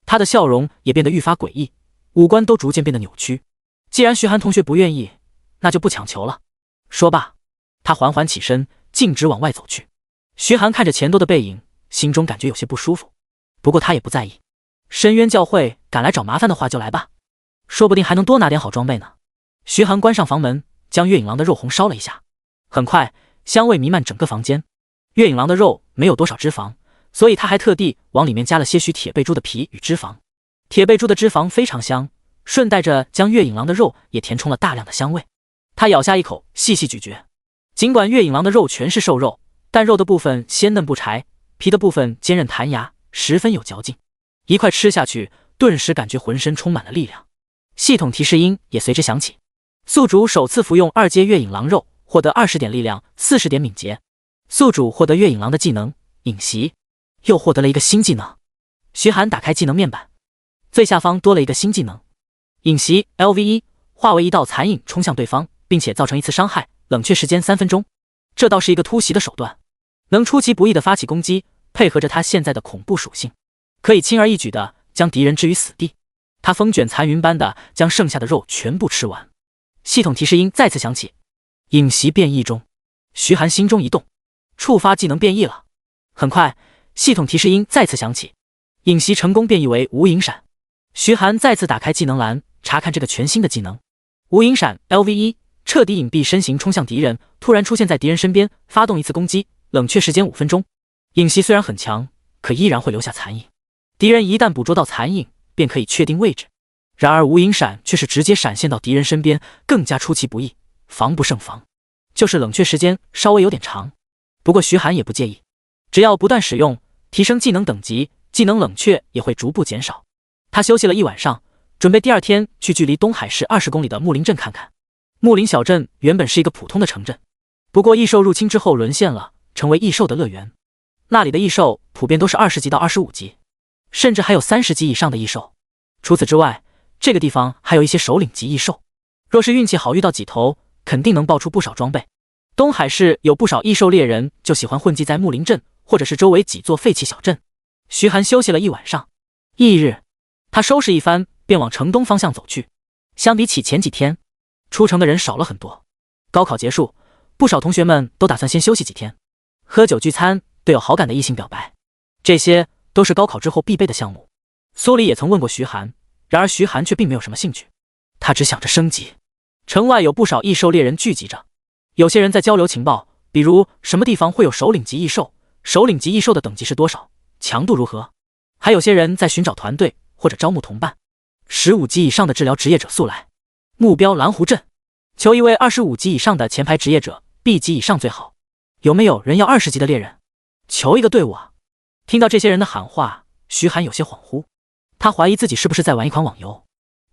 他的笑容也变得愈发诡异，五官都逐渐变得扭曲。既然徐寒同学不愿意，那就不强求了。说罢，他缓缓起身，径直往外走去。徐寒看着钱多的背影，心中感觉有些不舒服，不过他也不在意。深渊教会敢来找麻烦的话就来吧，说不定还能多拿点好装备呢。徐寒关上房门，将月影狼的肉红烧了一下，很快香味弥漫整个房间。月影狼的肉没有多少脂肪，所以他还特地往里面加了些许铁背猪的皮与脂肪。铁背猪的脂肪非常香，顺带着将月影狼的肉也填充了大量的香味。他咬下一口，细细咀嚼。尽管月影狼的肉全是瘦肉，但肉的部分鲜嫩不柴，皮的部分坚韧弹牙，十分有嚼劲。一块吃下去，顿时感觉浑身充满了力量。系统提示音也随之响起。宿主首次服用2阶月影狼肉，获得20点力量，40点敏捷。宿主获得月影狼的技能影袭，又获得了一个新技能。徐寒打开技能面板，最下方多了一个新技能影袭 LV1， 化为一道残影冲向对方，并且造成1次伤害，冷却时间3分钟。这倒是一个突袭的手段，能出其不意地发起攻击，配合着他现在的恐怖属性，可以轻而易举地将敌人置于死地。他风卷残云般的将剩下的肉全部吃完。系统提示音再次响起，影袭变异中。徐寒心中一动，触发技能变异了。很快，系统提示音再次响起，影袭成功变异为无影闪。徐寒再次打开技能栏，查看这个全新的技能无影闪 LV1，彻底隐蔽身形冲向敌人，突然出现在敌人身边，发动一次攻击，冷却时间5分钟。影袭虽然很强，可依然会留下残影。敌人一旦捕捉到残影，便可以确定位置。然而无影闪却是直接闪现到敌人身边，更加出其不意，防不胜防。就是冷却时间稍微有点长，不过徐寒也不介意，只要不断使用，提升技能等级，技能冷却也会逐步减少。他休息了一晚上，准备第二天去距离东海市20公里的木林镇看看。木林小镇原本是一个普通的城镇，不过异兽入侵之后沦陷了，成为异兽的乐园。那里的异兽普遍都是20级到25级，甚至还有30级以上的异兽。除此之外，这个地方还有一些首领级异兽，若是运气好遇到几头，肯定能爆出不少装备。东海市有不少异兽猎人就喜欢混迹在木林镇或者是周围几座废弃小镇。徐寒休息了一晚上，翌日他收拾一番便往城东方向走去。相比起前几天，出城的人少了很多。高考结束，不少同学们都打算先休息几天，喝酒聚餐，对有好感的异性表白，这些都是高考之后必备的项目。苏黎也曾问过徐寒，然而徐寒却并没有什么兴趣，他只想着升级。城外有不少异兽猎人聚集着，有些人在交流情报，比如什么地方会有首领级异兽，首领级异兽的等级是多少，强度如何，还有些人在寻找团队或者招募同伴。15级以上的治疗职业者速来，目标蓝湖镇，求一位25级以上的前排职业者，B 级以上最好。有没有人要20级的猎人？求一个队伍啊！听到这些人的喊话，徐寒有些恍惚，他怀疑自己是不是在玩一款网游。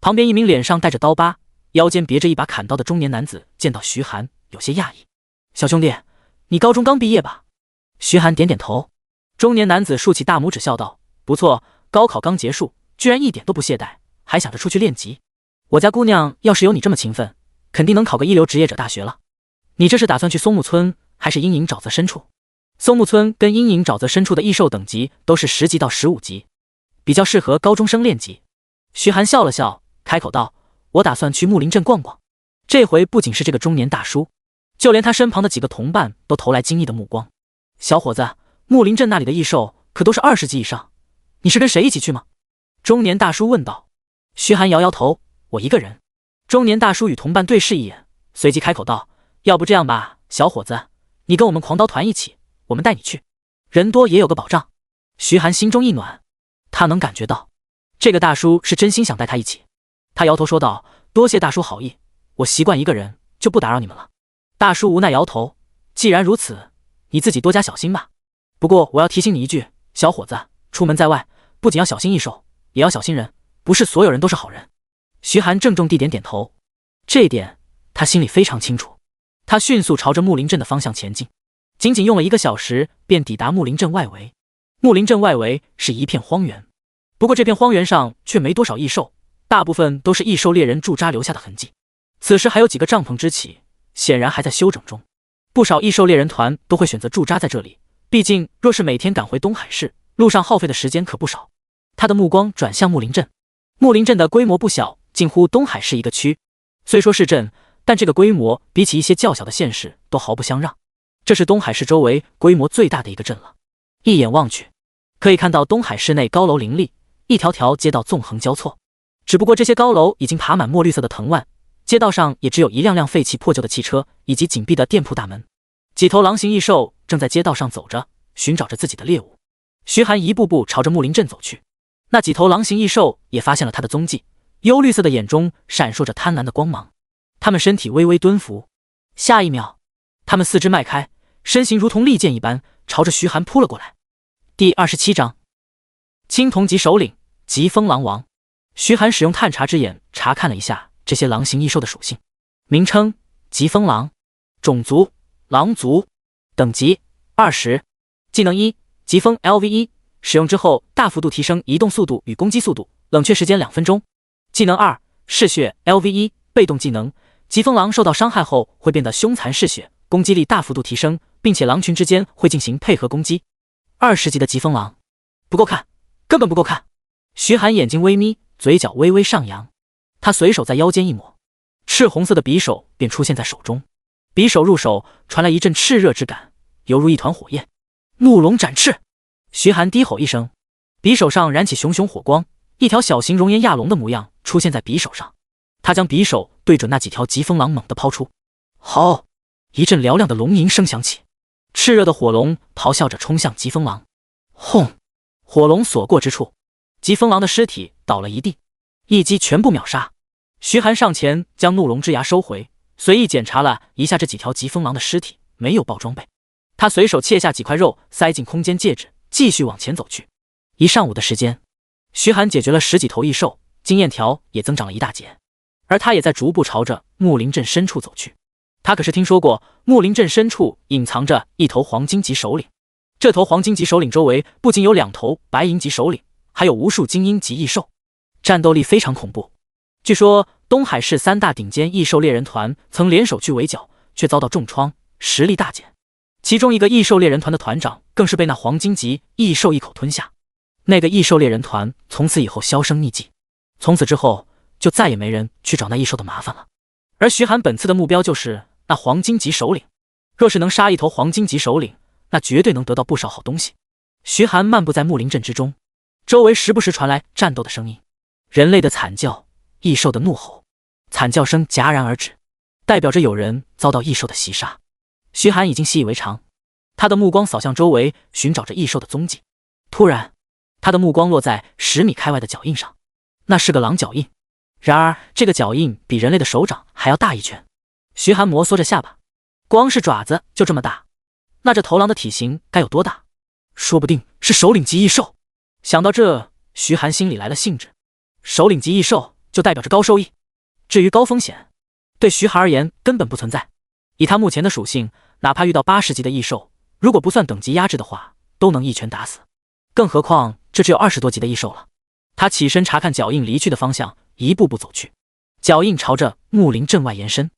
旁边一名脸上带着刀疤，腰间别着一把砍刀的中年男子见到徐寒，有些讶异：“小兄弟，你高中刚毕业吧？”徐寒点点头。中年男子竖起大拇指笑道：“不错，高考刚结束，居然一点都不懈怠，还想着出去练级。我家姑娘要是有你这么勤奋，肯定能考个一流职业者大学了。你这是打算去松木村还是阴影沼泽深处？”松木村跟阴影沼泽深处的异兽等级都是10级到15级，比较适合高中生练级。徐寒笑了笑，开口道：“我打算去木林镇逛逛。”这回不仅是这个中年大叔，就连他身旁的几个同伴都投来惊异的目光。“小伙子，木林镇那里的异兽可都是20级以上，你是跟谁一起去吗？”中年大叔问道。徐寒摇摇头：“我一个人。”中年大叔与同伴对视一眼，随即开口道：“要不这样吧，小伙子，你跟我们狂刀团一起，我们带你去，人多也有个保障。”徐寒心中一暖，他能感觉到这个大叔是真心想带他一起。他摇头说道：“多谢大叔好意，我习惯一个人，就不打扰你们了。”大叔无奈摇头：“既然如此，你自己多加小心吧。不过我要提醒你一句，小伙子，出门在外，不仅要小心异兽，也要小心人，不是所有人都是好人。”徐寒郑重地点点头，这一点他心里非常清楚。他迅速朝着木林镇的方向前进，仅仅用了1个小时便抵达木林镇外围。木林镇外围是一片荒原，不过这片荒原上却没多少异兽，大部分都是异兽猎人驻扎留下的痕迹。此时还有几个帐篷支起，显然还在修整中。不少异兽猎人团都会选择驻扎在这里，毕竟若是每天赶回东海市，路上耗费的时间可不少。他的目光转向木林镇，木林镇的规模不小，近乎东海市一个区。虽说是镇，但这个规模比起一些较小的县市都毫不相让。这是东海市周围规模最大的一个镇了。一眼望去，可以看到东海市内高楼林立，一条条街道纵横交错。只不过这些高楼已经爬满墨绿色的藤蔓，街道上也只有一辆辆废弃破旧的汽车以及紧闭的店铺大门。几头狼形异兽正在街道上走着，寻找着自己的猎物。徐寒一步步朝着木林镇走去，那几头狼形异兽也发现了他的踪迹，幽绿色的眼中闪烁着贪婪的光芒。他们身体微微蹲伏，下一秒，他们四肢迈开，身形如同利剑一般，朝着徐寒扑了过来。第27章，青铜级首领疾风狼王。徐寒使用探查之眼查看了一下这些狼形异兽的属性：名称疾风狼，种族狼族，等级20，技能1疾风 LV1， 使用之后大幅度提升移动速度与攻击速度，冷却时间2分钟。技能2嗜血 LV1， 被动技能，疾风狼受到伤害后会变得凶残嗜血，攻击力大幅度提升，并且狼群之间会进行配合攻击。20级的疾风狼，不够看，根本不够看。徐寒眼睛微眯，嘴角微微上扬，他随手在腰间一抹，赤红色的匕首便出现在手中。匕首入手，传来一阵炽热之感，犹如一团火焰。怒龙展翅！徐寒低吼一声，匕首上燃起熊熊火光，一条小型熔岩亚龙的模样出现在匕首上。他将匕首对准那几条疾风狼猛地抛出，吼！一阵嘹亮的龙吟声响起，炽热的火龙咆哮着冲向疾风狼。轰！火龙所过之处，疾风狼的尸体倒了一地，一击全部秒杀。徐寒上前将怒龙之牙收回，随意检查了一下这几条疾风狼的尸体，没有爆装备。他随手切下几块肉，塞进空间戒指，继续往前走去。一上午的时间，徐寒解决了10几头异兽，经验条也增长了一大截，而他也在逐步朝着木林镇深处走去。他可是听说过木林镇深处隐藏着一头黄金级首领，这头黄金级首领周围不仅有2头白银级首领，还有无数精英级异兽，战斗力非常恐怖。据说东海市3大顶尖异兽猎人团曾联手去围剿，却遭到重创，实力大减。其中一个异兽猎人团的团长更是被那黄金级异兽一口吞下。那个异兽猎人团从此以后销声匿迹，从此之后就再也没人去找那异兽的麻烦了。而徐寒本次的目标就是那黄金级首领，若是能杀一头黄金级首领，那绝对能得到不少好东西。徐寒漫步在木林镇之中，周围时不时传来战斗的声音，人类的惨叫，异兽的怒吼，惨叫声戛然而止，代表着有人遭到异兽的袭杀。徐寒已经习以为常，他的目光扫向周围，寻找着异兽的踪迹。突然，他的目光落在10米开外的脚印上，那是个狼脚印。然而这个脚印比人类的手掌还要大一圈。徐寒摩挲着下巴，光是爪子就这么大，那这头狼的体型该有多大？说不定是首领级异兽。想到这，徐寒心里来了兴致。首领级异兽就代表着高收益，至于高风险，对徐寒而言根本不存在。以他目前的属性，哪怕遇到80级的异兽，如果不算等级压制的话，都能一拳打死。更何况这只有20多级的异兽了。他起身查看脚印离去的方向，一步步走去。脚印朝着木林镇外延伸，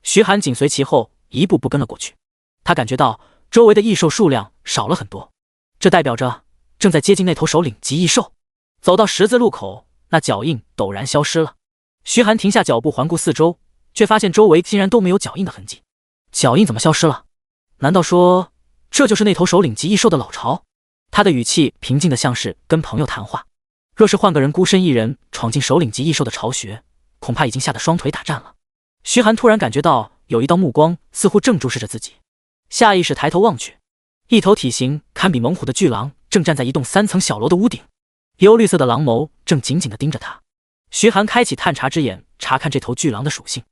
徐寒紧随其后，一步步跟了过去。他感觉到周围的异兽数量少了很多，这代表着正在接近那头首领级异兽。走到十字路口，那脚印陡然消失了。徐寒停下脚步，环顾四周，却发现周围竟然都没有脚印的痕迹。脚印怎么消失了？难道说这就是那头首领级异兽的老巢？他的语气平静的像是跟朋友谈话。若是换个人孤身一人闯进首领级异兽的巢穴，恐怕已经吓得双腿打颤了。徐寒突然感觉到有一道目光似乎正注视着自己，下意识抬头望去，一头体型堪比猛虎的巨狼正站在一栋3层小楼的屋顶，幽绿色的狼眸正紧紧地盯着他。徐寒开启探查之眼，查看这头巨狼的属性。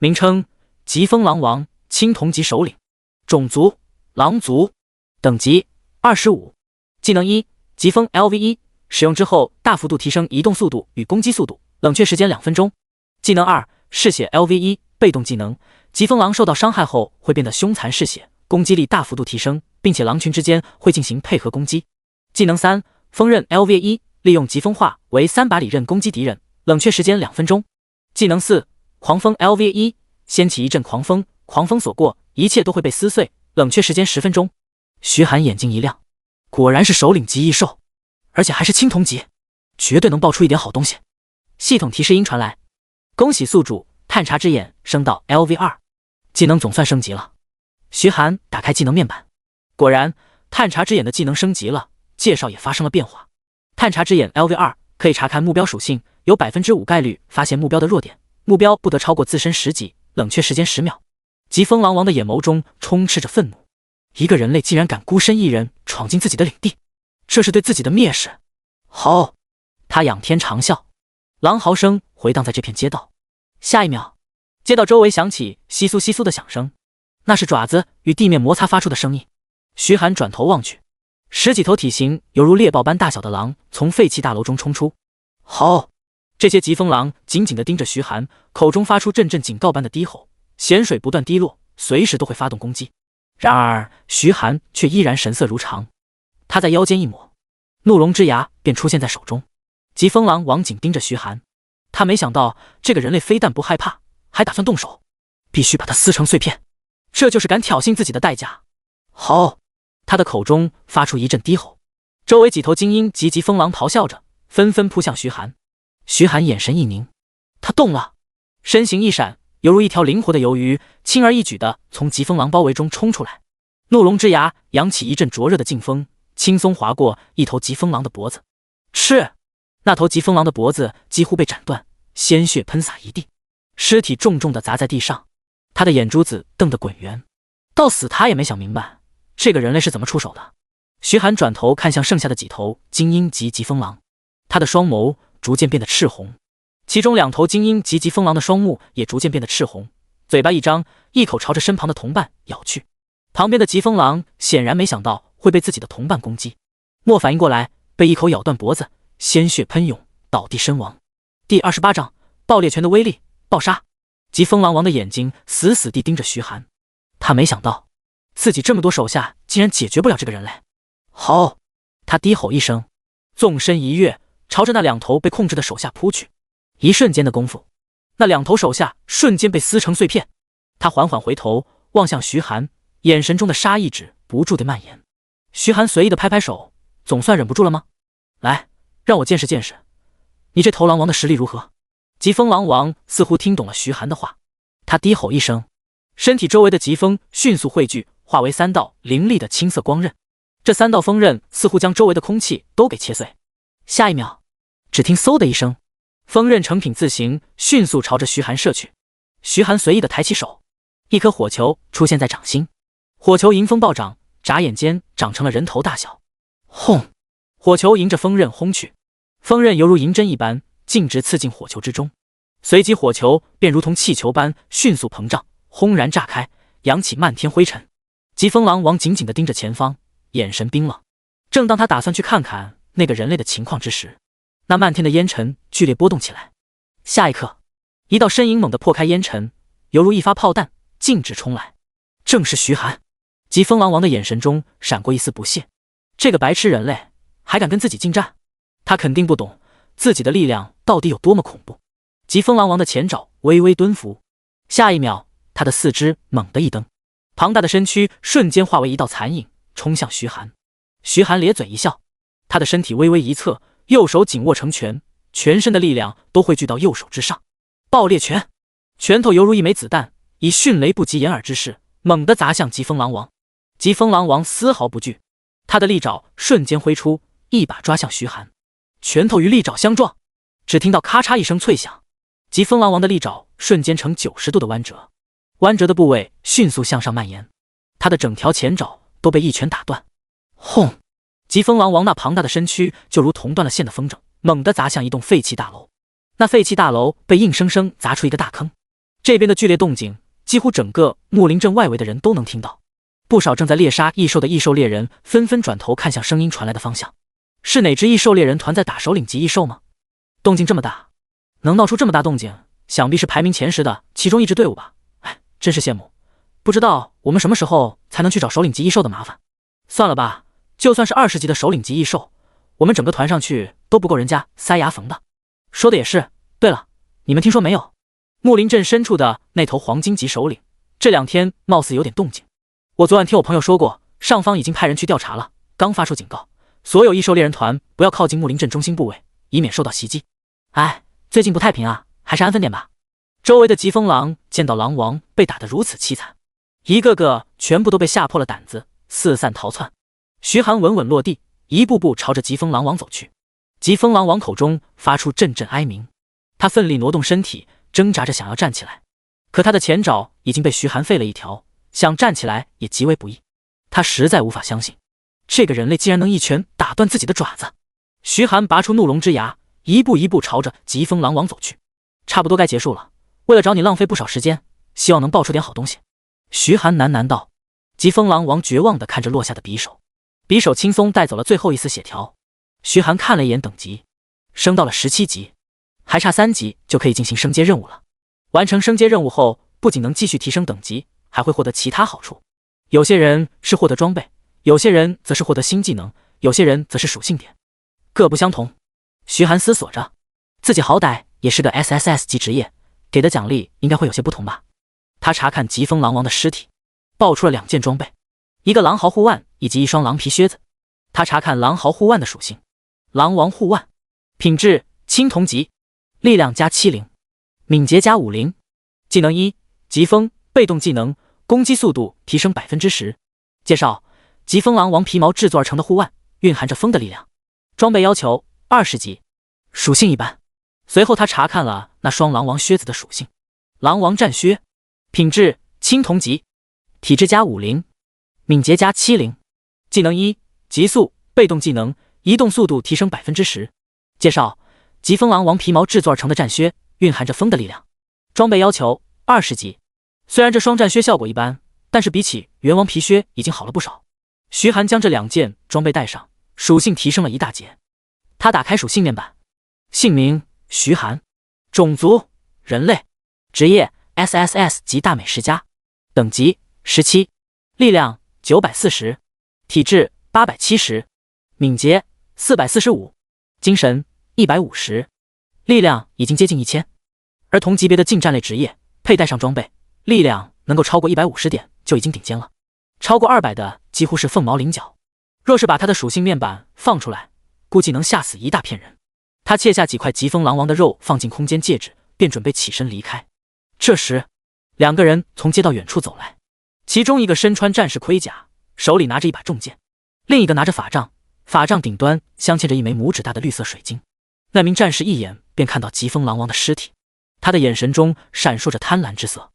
名称：疾风狼王，青铜级首领，种族：狼族，等级25，技能1：疾风 LV1，使用之后大幅度提升移动速度与攻击速度，冷却时间2分钟。技能2：嗜血 LV1，被动技能，疾风狼受到伤害后会变得凶残嗜血，攻击力大幅度提升，并且狼群之间会进行配合攻击。技能3：锋刃 LV1，利用疾风化为3把利刃攻击敌人，冷却时间2分钟。技能4：狂风 LV1，掀起一阵狂风，狂风所过，一切都会被撕碎，冷却时间10分钟。徐寒眼睛一亮，果然是首领级异兽，而且还是青铜级，绝对能爆出一点好东西。系统提示音传来，恭喜宿主探查之眼升到 LV2，技能总算升级了。徐寒打开技能面板，果然探查之眼的技能升级了，介绍也发生了变化。探查之眼 LV2 可以查看目标属性，有 5% 概率发现目标的弱点，目标不得超过自身10级，冷却时间10秒。疾风狼王的眼眸中充斥着愤怒，一个人类竟然敢孤身一人闯进自己的领地，这是对自己的蔑视。吼！他仰天长啸，狼嚎声回荡在这片街道。下一秒，街道周围响起窸窣窸窣的响声，那是爪子与地面摩擦发出的声音。徐寒转头望去，10几头体型犹如猎豹般大小的狼从废弃大楼中冲出。吼！这些疾风狼紧紧地盯着徐寒，口中发出阵阵警告般的低吼，咸水不断滴落，随时都会发动攻击。然而徐寒却依然神色如常，他在腰间一抹，怒龙之牙便出现在手中。疾风狼王紧盯着徐寒，他没想到这个人类非但不害怕，还打算动手，必须把他撕成碎片，这就是敢挑衅自己的代价。吼！他的口中发出一阵低吼，周围几头精英及疾风狼咆哮着，纷纷扑向徐寒。徐寒眼神一凝，他动了，身形一闪，犹如一条灵活的鱿鱼，轻而易举地从疾风狼包围中冲出来。怒龙之牙扬起一阵灼热的劲风，轻松划过一头疾风狼的脖子。是，那头疾风狼的脖子几乎被斩断，鲜血喷洒一地，尸体重重地砸在地上。他的眼珠子瞪得滚圆，到死他也没想明白这个人类是怎么出手的。徐寒转头看向剩下的几头精英级疾风狼，他的双眸逐渐变得赤红，其中2头精英级疾风狼的双目也逐渐变得赤红，嘴巴一张，一口朝着身旁的同伴咬去。旁边的疾风狼显然没想到会被自己的同伴攻击，莫反应过来，被一口咬断脖子，鲜血喷涌，倒地身亡。第28章爆裂拳的威力，爆杀。疾风狼王的眼睛死死地盯着徐寒，他没想到自己这么多手下竟然解决不了这个人类。好，他低吼一声，纵身一跃，朝着那2头被控制的手下扑去。一瞬间的功夫，那2头手下瞬间被撕成碎片。他缓缓回头望向徐寒，眼神中的杀意止不住地蔓延。徐寒随意地拍拍手，总算忍不住了吗？来，让我见识见识你这头狼王的实力如何。疾风狼王似乎听懂了徐寒的话，他低吼一声，身体周围的疾风迅速汇聚，化为3道凌厉的青色光刃。这3道锋刃似乎将周围的空气都给切碎。下一秒，只听嗖的一声，锋刃成品字形迅速朝着徐寒射去。徐寒随意地抬起手，一颗火球出现在掌心，火球迎风暴涨，眨眼间长成了人头大小。轰！火球迎着锋刃轰去，锋刃犹如银针一般，径直刺进火球之中。随即火球便如同气球般迅速膨胀，轰然炸开，扬起漫天灰尘。疾风狼王紧紧地盯着前方，眼神冰冷。正当他打算去看看那个人类的情况之时，那漫天的烟尘剧烈波动起来。下一刻，一道身影猛地破开烟尘，犹如一发炮弹径直冲来，正是徐寒。疾风狼王的眼神中闪过一丝不屑，这个白痴人类还敢跟自己近战，他肯定不懂自己的力量到底有多么恐怖。疾风狼王的前爪微微蹲伏，下一秒，他的四肢猛地一蹬，庞大的身躯瞬间化为一道残影，冲向徐寒。徐寒咧嘴一笑，他的身体微微一侧，右手紧握成拳，全身的力量都汇聚到右手之上。爆裂拳，拳头犹如一枚子弹，以迅雷不及掩耳之势猛地砸向疾风狼王。疾风狼王丝毫不惧，他的利爪瞬间挥出，一把抓向徐寒。拳头与利爪相撞，只听到咔嚓一声脆响，疾风狼王的利爪瞬间呈90度的弯折，弯折的部位迅速向上蔓延，他的整条前爪都被一拳打断。轰！疾风狼王那庞大的身躯就如同断了线的风筝，猛地砸向一栋废弃大楼。那废弃大楼被硬生生砸出一个大坑，这边的剧烈动静几乎整个木林镇外围的人都能听到。不少正在猎杀异兽的异兽猎人纷纷转头看向声音传来的方向，是哪支异兽猎人团在打首领级异兽吗？动静这么大，能闹出这么大动静，想必是排名前10的其中一支队伍吧。哎，真是羡慕，不知道我们什么时候才能去找首领级异兽的麻烦。算了吧，就算是20级的首领级异兽，我们整个团上去都不够人家塞牙缝的。说的也是。对了，你们听说没有，木林镇深处的那头黄金级首领这2天貌似有点动静。我昨晚听我朋友说过，上方已经派人去调查了，刚发出警告，所有异兽猎人团不要靠近木林镇中心部位，以免受到袭击。哎，最近不太平啊，还是安分点吧。周围的疾风狼见到狼王被打得如此凄惨，一个个全部都被吓破了胆子，四散逃窜。徐寒稳稳落地，一步步朝着疾风狼王走去。疾风狼王口中发出阵阵哀鸣，他奋力挪动身体，挣扎着想要站起来，可他的前爪已经被徐寒废了一条，想站起来也极为不易。他实在无法相信，这个人类竟然能一拳打断自己的爪子。徐寒拔出怒龙之牙，一步一步朝着疾风狼王走去。差不多该结束了，为了找你浪费不少时间，希望能爆出点好东西。徐寒喃喃道。疾风狼王绝望地看着落下的匕首，匕首轻松带走了最后一丝血条。徐寒看了一眼等级，升到了17级，还差3级就可以进行升阶任务了。完成升阶任务后，不仅能继续提升等级，还会获得其他好处。有些人是获得装备，有些人则是获得新技能，有些人则是属性点，各不相同。徐寒思索着，自己好歹也是个 SSS 级职业，给的奖励应该会有些不同吧。他查看疾风狼王的尸体，爆出了2件装备，一个狼毫护腕以及一双狼皮靴子。他查看狼毫护腕的属性，狼王护腕，品质青铜级，力量加70，敏捷加50。技能1，疾风，被动技能，攻击速度提升 10%。介绍：疾风狼王皮毛制作而成的护腕，蕴含着风的力量。装备要求20级，属性一般。随后他查看了那双狼王靴子的属性，狼王战靴，品质青铜级，体质加50，敏捷加70，技能1急速，被动技能移动速度提升10%。介绍：疾风狼王皮毛制作而成的战靴，蕴含着风的力量。装备要求20级。虽然这双战靴效果一般，但是比起元王皮靴已经好了不少。徐寒将这2件装备带上，属性提升了一大截。他打开属性面板，姓名徐寒，种族人类，职业 SSS 级大美食家，等级17，力量940，体质870，敏捷445，精神150，力量已经接近1000。而同级别的近战类职业佩戴上装备，力量能够超过150点就已经顶尖了，超过200的几乎是凤毛麟角。若是把他的属性面板放出来，估计能吓死一大片人。他切下几块疾风狼王的肉放进空间戒指，便准备起身离开。这时2个人从街道远处走来，其中一个身穿战士盔甲，手里拿着一把重剑，另一个拿着法杖，法杖顶端镶嵌着一枚拇指大的绿色水晶。那名战士一眼便看到疾风狼王的尸体，他的眼神中闪烁着贪婪之色。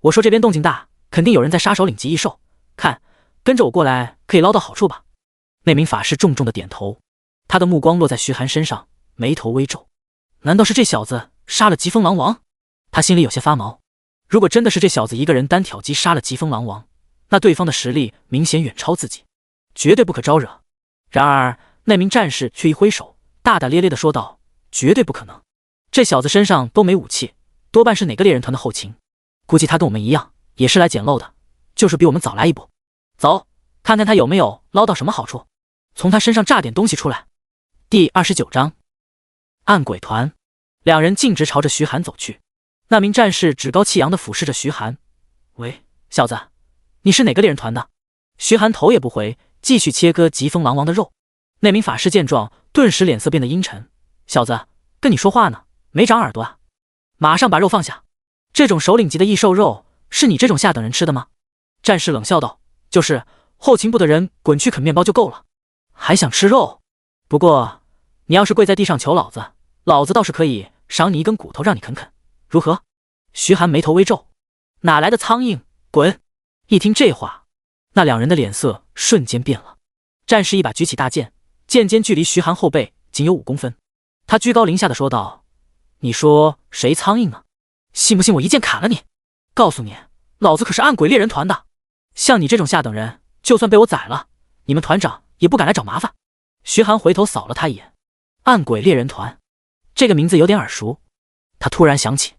我说这边动静大，肯定有人在杀首领级异兽，看，跟着我过来可以捞到好处吧。那名法师重重的点头，他的目光落在徐寒身上，眉头微皱。难道是这小子杀了疾风狼王？他心里有些发毛。如果真的是这小子一个人单挑击杀了疾风狼王，那对方的实力明显远超自己，绝对不可招惹。然而那名战士却一挥手，大大咧咧地说道：绝对不可能，这小子身上都没武器，多半是哪个猎人团的后勤，估计他跟我们一样，也是来捡漏的，就是比我们早来一步。走，看看他有没有捞到什么好处，从他身上榨点东西出来。第29章暗鬼团。2人径直朝着徐寒走去。那名战士趾高气扬地俯视着徐寒：喂，小子，你是哪个猎人团的？徐寒头也不回，继续切割疾风狼王的肉。那名法师见状，顿时脸色变得阴沉：小子，跟你说话呢，没长耳朵啊？马上把肉放下！这种首领级的异兽肉是你这种下等人吃的吗？战士冷笑道：就是，后勤部的人滚去啃面包就够了，还想吃肉？不过你要是跪在地上求老子，老子倒是可以赏你一根骨头让你啃啃，如何？徐寒眉头微皱：哪来的苍蝇，滚！一听这话，那2人的脸色瞬间变了。战士一把举起大剑，剑尖距离徐寒后背仅有5公分。他居高临下的说道：你说谁苍蝇呢？信不信我一剑砍了你？告诉你，老子可是暗鬼猎人团的，像你这种下等人，就算被我宰了，你们团长也不敢来找麻烦。徐寒回头扫了他一眼，暗鬼猎人团这个名字有点耳熟。他突然想起，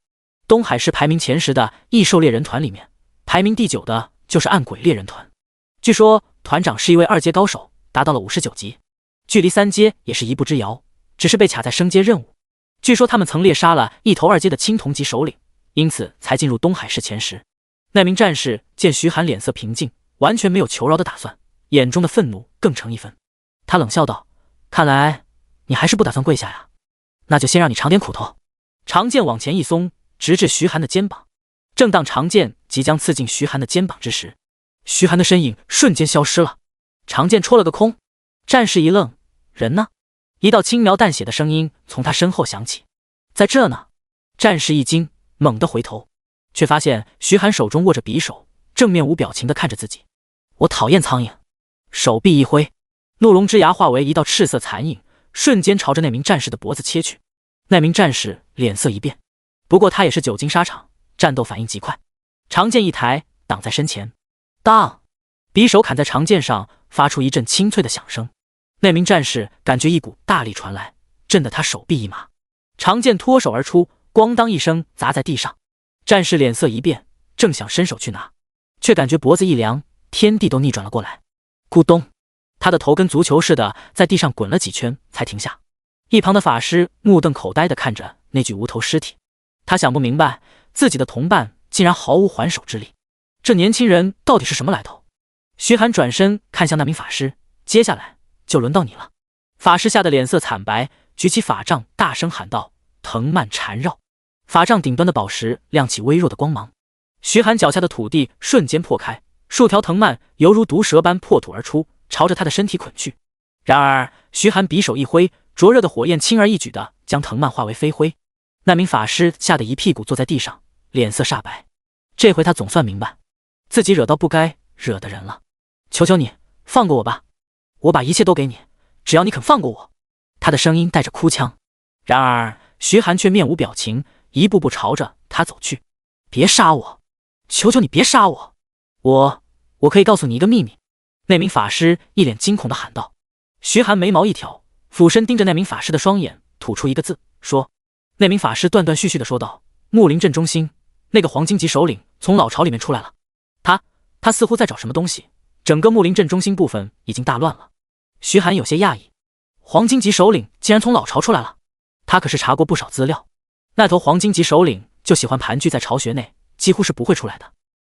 东海市排名前10的异兽猎人团里面，排名第9的就是暗鬼猎人团。据说团长是一位2阶高手，达到了59级，距离3阶也是一步之遥，只是被卡在升阶任务。据说他们曾猎杀了一头2阶的青铜级首领，因此才进入东海市前10。那名战士见徐寒脸色平静，完全没有求饶的打算，眼中的愤怒更成一分。他冷笑道：看来你还是不打算跪下呀，那就先让你尝点苦头。长剑往前一松，直至徐寒的肩膀。正当长剑即将刺进徐寒的肩膀之时，徐寒的身影瞬间消失了，长剑戳了个空。战士一愣，人呢？一道轻描淡写的声音从他身后响起：在这呢。战士一惊，猛地回头，却发现徐寒手中握着匕首，正面无表情地看着自己。我讨厌苍蝇。手臂一挥，怒龙之牙化为一道赤色残影，瞬间朝着那名战士的脖子切去。那名战士脸色一变，不过他也是久经沙场，战斗反应极快，长剑一抬挡在身前。当，匕首砍在长剑上，发出一阵清脆的响声。那名战士感觉一股大力传来，震得他手臂一麻，长剑脱手而出，咣当一声砸在地上。战士脸色一变，正想伸手去拿，却感觉脖子一凉，天地都逆转了过来。咕咚，他的头跟足球似的在地上滚了几圈才停下。一旁的法师目瞪口呆地看着那具无头尸体，他想不明白自己的同伴竟然毫无还手之力，这年轻人到底是什么来头？徐寒转身看向那名法师，接下来就轮到你了。法师吓得脸色惨白，举起法杖大声喊道：藤蔓缠绕。法杖顶端的宝石亮起微弱的光芒，徐寒脚下的土地瞬间破开，数条藤蔓犹如毒蛇般破土而出，朝着他的身体捆去。然而徐寒匕首一挥，灼热的火焰轻而易举地将藤蔓化为飞灰。那名法师吓得一屁股坐在地上，脸色煞白。这回他总算明白，自己惹到不该惹的人了。求求你，放过我吧，我把一切都给你，只要你肯放过我。他的声音带着哭腔。然而徐寒却面无表情，一步步朝着他走去。别杀我，求求你别杀我，我可以告诉你一个秘密。那名法师一脸惊恐地喊道。徐寒眉毛一挑，俯身盯着那名法师的双眼，吐出一个字，说。那名法师断断续续地说道：木林镇中心那个黄金级首领从老巢里面出来了，他似乎在找什么东西，整个木林镇中心部分已经大乱了。徐寒有些讶异，黄金级首领竟然从老巢出来了，他可是查过不少资料，那头黄金级首领就喜欢盘踞在巢穴内，几乎是不会出来的。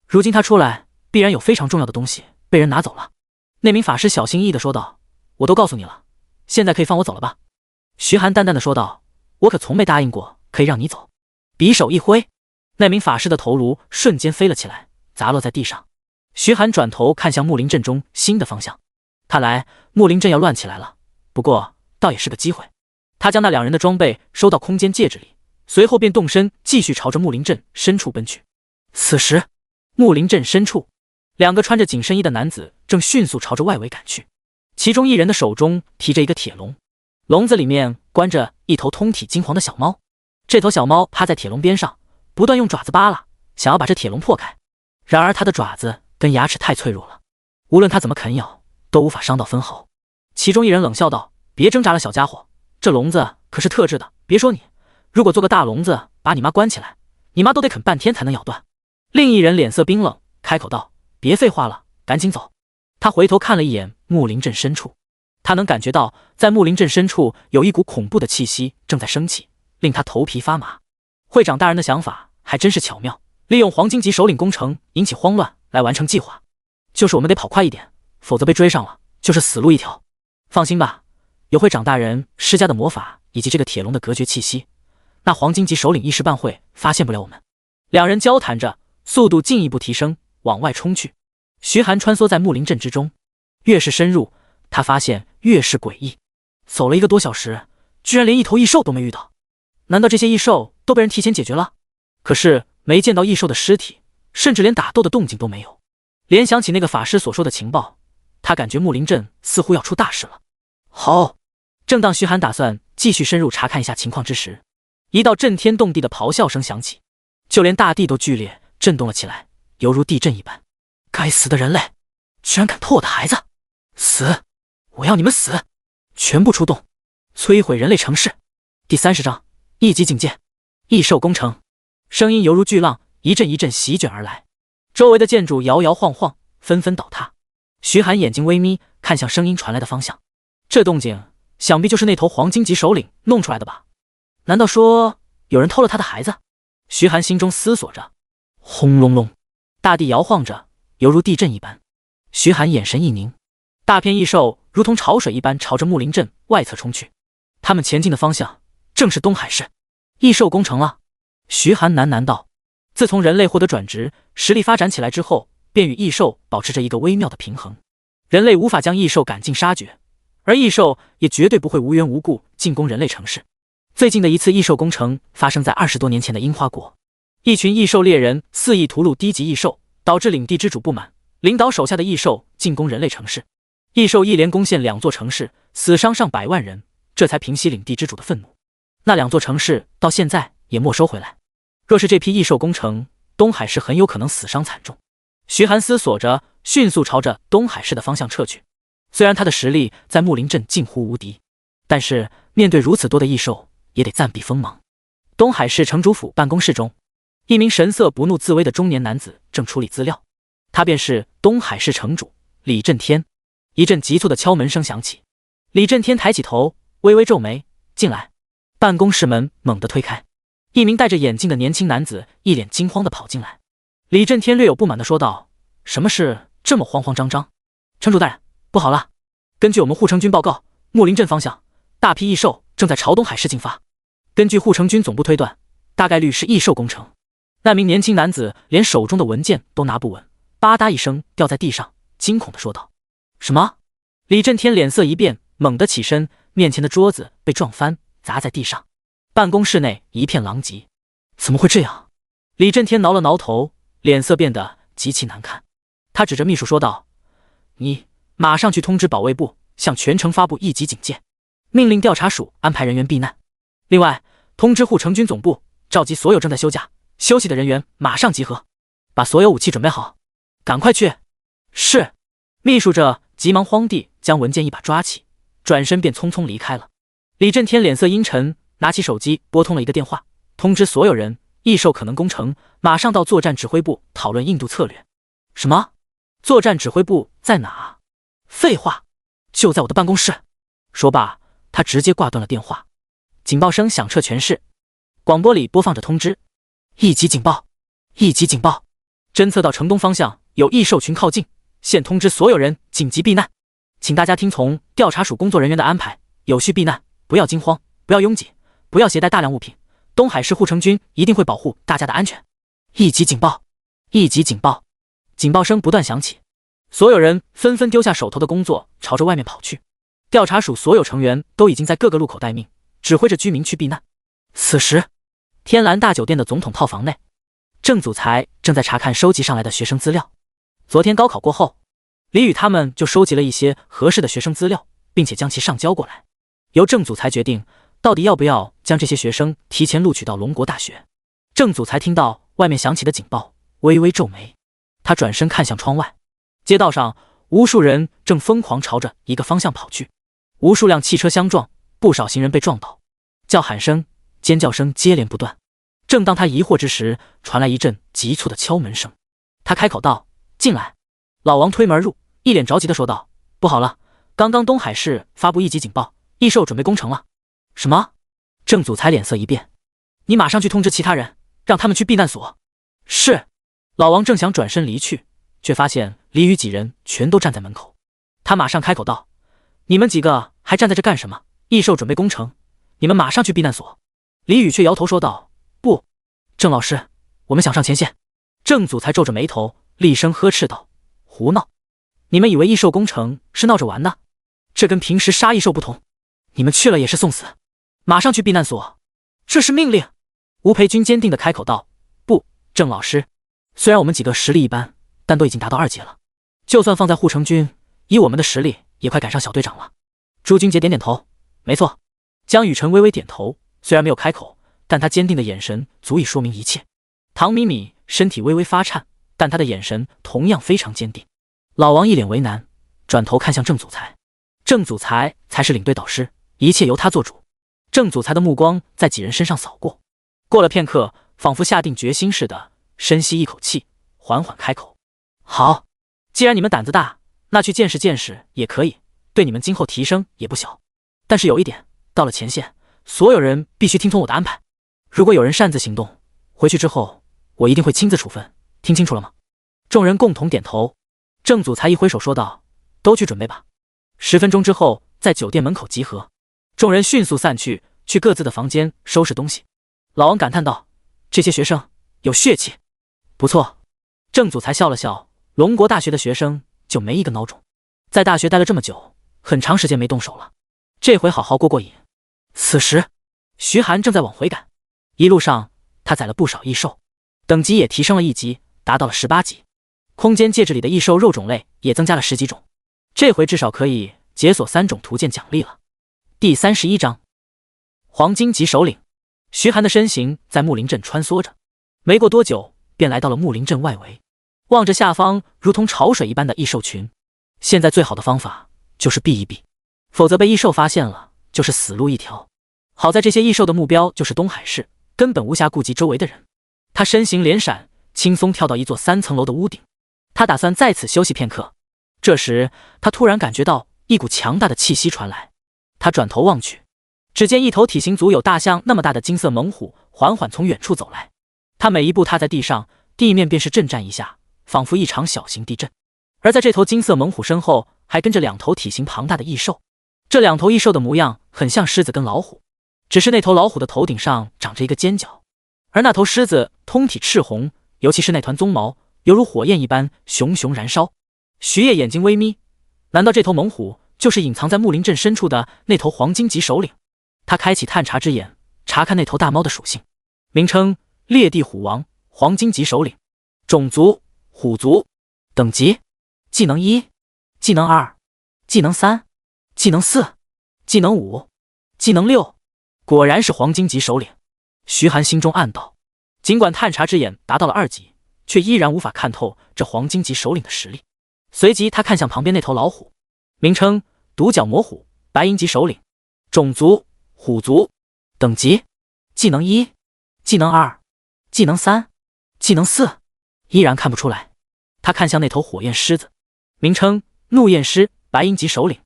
如今他出来，必然有非常重要的东西被人拿走了。那名法师小心翼翼地说道：我都告诉你了，现在可以放我走了吧？徐寒淡淡地说道：我可从没答应过可以让你走。匕首一挥，那名法师的头颅瞬间飞了起来，砸落在地上。徐寒转头看向木林镇中心的方向，看来木林镇要乱起来了，不过倒也是个机会。他将那两人的装备收到空间戒指里，随后便动身继续朝着木林镇深处奔去。此时木林镇深处，两个穿着紧身衣的男子正迅速朝着外围赶去，其中一人的手中提着一个铁笼，笼子里面关着一头通体金黄的小猫。这头小猫趴在铁笼边上，不断用爪子扒拉，想要把这铁笼破开。然而它的爪子跟牙齿太脆弱了，无论它怎么啃咬，都无法伤到分毫。其中一人冷笑道：别挣扎了，小家伙，这笼子可是特制的，别说你，如果做个大笼子把你妈关起来，你妈都得啃半天才能咬断。另一人脸色冰冷，开口道：别废话了，赶紧走。他回头看了一眼木林镇深处，他能感觉到在木林镇深处有一股恐怖的气息正在升起，令他头皮发麻。会长大人的想法还真是巧妙，利用黄金级首领攻城引起慌乱来完成计划。就是我们得跑快一点，否则被追上了就是死路一条。放心吧，有会长大人施加的魔法以及这个铁笼的隔绝气息，那黄金级首领一时半会发现不了我们。两人交谈着，速度进一步提升，往外冲去。徐寒穿梭在木林镇之中，越是深入，他发现越是诡异。走了1个多小时，居然连一头异兽都没遇到。难道这些异兽都被人提前解决了？可是没见到异兽的尸体，甚至连打斗的动静都没有。联想起那个法师所说的情报，他感觉木林镇似乎要出大事了。好，正当徐寒打算继续深入查看一下情况之时，一道震天动地的咆哮声响起，就连大地都剧烈震动了起来，犹如地震一般。该死的人类，居然敢偷我的孩子！死！我要你们死！全部出动，摧毁人类城市！第30章一级警戒，异兽攻城。声音犹如巨浪，一阵一阵席卷而来，周围的建筑摇摇晃晃，纷纷倒塌。徐寒眼睛微眯，看向声音传来的方向，这动静想必就是那头黄金级首领弄出来的吧？难道说有人偷了他的孩子？徐寒心中思索着。轰隆隆，大地摇晃着，犹如地震一般。徐寒眼神一凝，大片异兽如同潮水一般朝着木林镇外侧冲去，他们前进的方向正是东海市。异兽攻城了，徐寒喃喃道。自从人类获得转职，实力发展起来之后，便与异兽保持着一个微妙的平衡。人类无法将异兽赶尽杀绝，而异兽也绝对不会无缘无故进攻人类城市。最近的一次异兽攻城发生在20多年前的樱花国，一群异兽猎人肆意屠戮低级异兽，导致领地之主不满，领导手下的异兽进攻人类城市。异兽一连攻陷2座城市，死伤上百万人，这才平息领地之主的愤怒。那2座城市到现在也没收回来。若是这批异兽攻城，东海市很有可能死伤惨重。徐寒思索着，迅速朝着东海市的方向撤去。虽然他的实力在木林镇近乎无敌，但是面对如此多的异兽，也得暂避锋芒。东海市城主府办公室中，一名神色不怒自威的中年男子正处理资料，他便是东海市城主李震天。一阵急促的敲门声响起，李震天抬起头，微微皱眉，进来。办公室门猛地推开，一名戴着眼镜的年轻男子一脸惊慌地跑进来。李震天略有不满地说道：什么事这么慌慌张张？城主大人，不好了！根据我们护城军报告，木林镇方向大批异兽正在朝东海市进发。根据护城军总部推断，大概率是异兽攻城。那名年轻男子连手中的文件都拿不稳，吧嗒一声掉在地上，惊恐地说道：什么？李震天脸色一变，猛地起身，面前的桌子被撞翻，砸在地上。办公室内一片狼藉。怎么会这样？李震天挠了挠头，脸色变得极其难看。他指着秘书说道：“你马上去通知保卫部，向全城发布1级警戒，命令调查署安排人员避难。另外，通知护城军总部，召集所有正在休假、休息的人员马上集合，把所有武器准备好，赶快去。”是。秘书着急忙慌地将文件一把抓起，转身便匆匆离开了。李震天脸色阴沉，拿起手机拨通了一个电话，通知所有人，异兽可能攻城，马上到作战指挥部讨论应对策略。什么？作战指挥部在哪？废话，就在我的办公室。说罢，他直接挂断了电话。警报声响彻全市，广播里播放着通知：1级警报，1级警报，侦测到城东方向有异兽群靠近，现通知所有人紧急避难，请大家听从调查署工作人员的安排，有序避难，不要惊慌，不要拥挤，不要携带大量物品。东海市护城军一定会保护大家的安全。1级警报，1级警报，警报声不断响起，所有人纷纷丢下手头的工作，朝着外面跑去。调查署所有成员都已经在各个路口待命，指挥着居民去避难。此时，天蓝大酒店的总统套房内，郑祖才正在查看收集上来的学生资料。昨天高考过后，李宇他们就收集了一些合适的学生资料，并且将其上交过来，由郑祖才决定到底要不要将这些学生提前录取到龙国大学。郑祖才听到外面响起的警报，微微皱眉，他转身看向窗外，街道上无数人正疯狂朝着一个方向跑去，无数辆汽车相撞，不少行人被撞倒，叫喊声、尖叫声接连不断。正当他疑惑之时，传来一阵急促的敲门声。他开口道：“进来。”老王推门而入，一脸着急地说道：“不好了，刚刚东海市发布1级警报，异兽准备攻城了。”什么？郑祖才脸色一变：“你马上去通知其他人，让他们去避难所。”是。老王正想转身离去，却发现李宇几人全都站在门口。他马上开口道：“你们几个还站在这干什么？异兽准备攻城，你们马上去避难所。”李宇却摇头说道：“不，郑老师，我们想上前线。”郑祖才皱着眉头，厉声呵斥道：“胡闹！你们以为异兽攻城是闹着玩的？这跟平时杀异兽不同，你们去了也是送死，马上去避难所，这是命令。”吴培军坚定地开口道：“不，郑老师，虽然我们几个实力一般，但都已经达到2级了，就算放在护城军，以我们的实力也快赶上小队长了。”朱军杰点点头：“没错。”江雨晨微微点头，虽然没有开口，但他坚定的眼神足以说明一切。唐米米身体微微发颤，但他的眼神同样非常坚定。老王一脸为难，转头看向郑祖才。郑祖才才是领队导师，一切由他做主。郑祖才的目光在几人身上扫过，过了片刻，仿佛下定决心似的，深吸一口气，缓缓开口：“好，既然你们胆子大，那去见识见识也可以，对你们今后提升也不小。但是有一点，到了前线，所有人必须听从我的安排。如果有人擅自行动，回去之后我一定会亲自处分，听清楚了吗？”众人共同点头。郑祖才一挥手说道：“都去准备吧。”10分钟之后，在酒店门口集合。众人迅速散去，去各自的房间收拾东西。老王感叹道：“这些学生有血气。”不错。郑祖才笑了笑，龙国大学的学生就没一个孬种，在大学待了这么久，很长时间没动手了，这回好好过过瘾。此时，徐寒正在往回赶，一路上他宰了不少异兽，等级也提升了1级，达到了18级。空间戒指里的异兽肉种类也增加了10几种，这回至少可以解锁3种图鉴奖励了。第31章，黄金级首领。徐寒的身形在木林镇穿梭着，没过多久便来到了木林镇外围，望着下方如同潮水一般的异兽群。现在最好的方法就是避一避，否则被异兽发现了就是死路一条。好在这些异兽的目标就是东海市，根本无暇顾及周围的人。他身形连闪，轻松跳到一座3层楼的屋顶。他打算在此休息片刻。这时他突然感觉到一股强大的气息传来，他转头望去，只见一头体型足有大象那么大的金色猛虎缓缓从远处走来。他每一步踏在地上，地面便是震颤一下，仿佛一场小型地震。而在这头金色猛虎身后还跟着2头体型庞大的异兽，这2头异兽的模样很像狮子跟老虎，只是那头老虎的头顶上长着一个尖角，而那头狮子通体赤红，尤其是那团鬃毛犹如火焰一般熊熊燃烧。徐烨眼睛微眯，难道这头猛虎就是隐藏在木林镇深处的那头黄金级首领？他开启探查之眼，查看那头大猫的属性，名称：烈地虎王，黄金级首领。种族虎族，等级技能1，技能2，技能3，技能4，技能5，技能6。果然是黄金级首领。徐寒心中暗道，尽管探查之眼达到了2级，却依然无法看透这黄金级首领的实力。随即他看向旁边那头老虎，名称独角魔虎，白银级首领，种族虎族，等级技能1，技能2，技能3，技能4，依然看不出来。他看向那头火焰狮子，名称怒焰狮，白银级首领，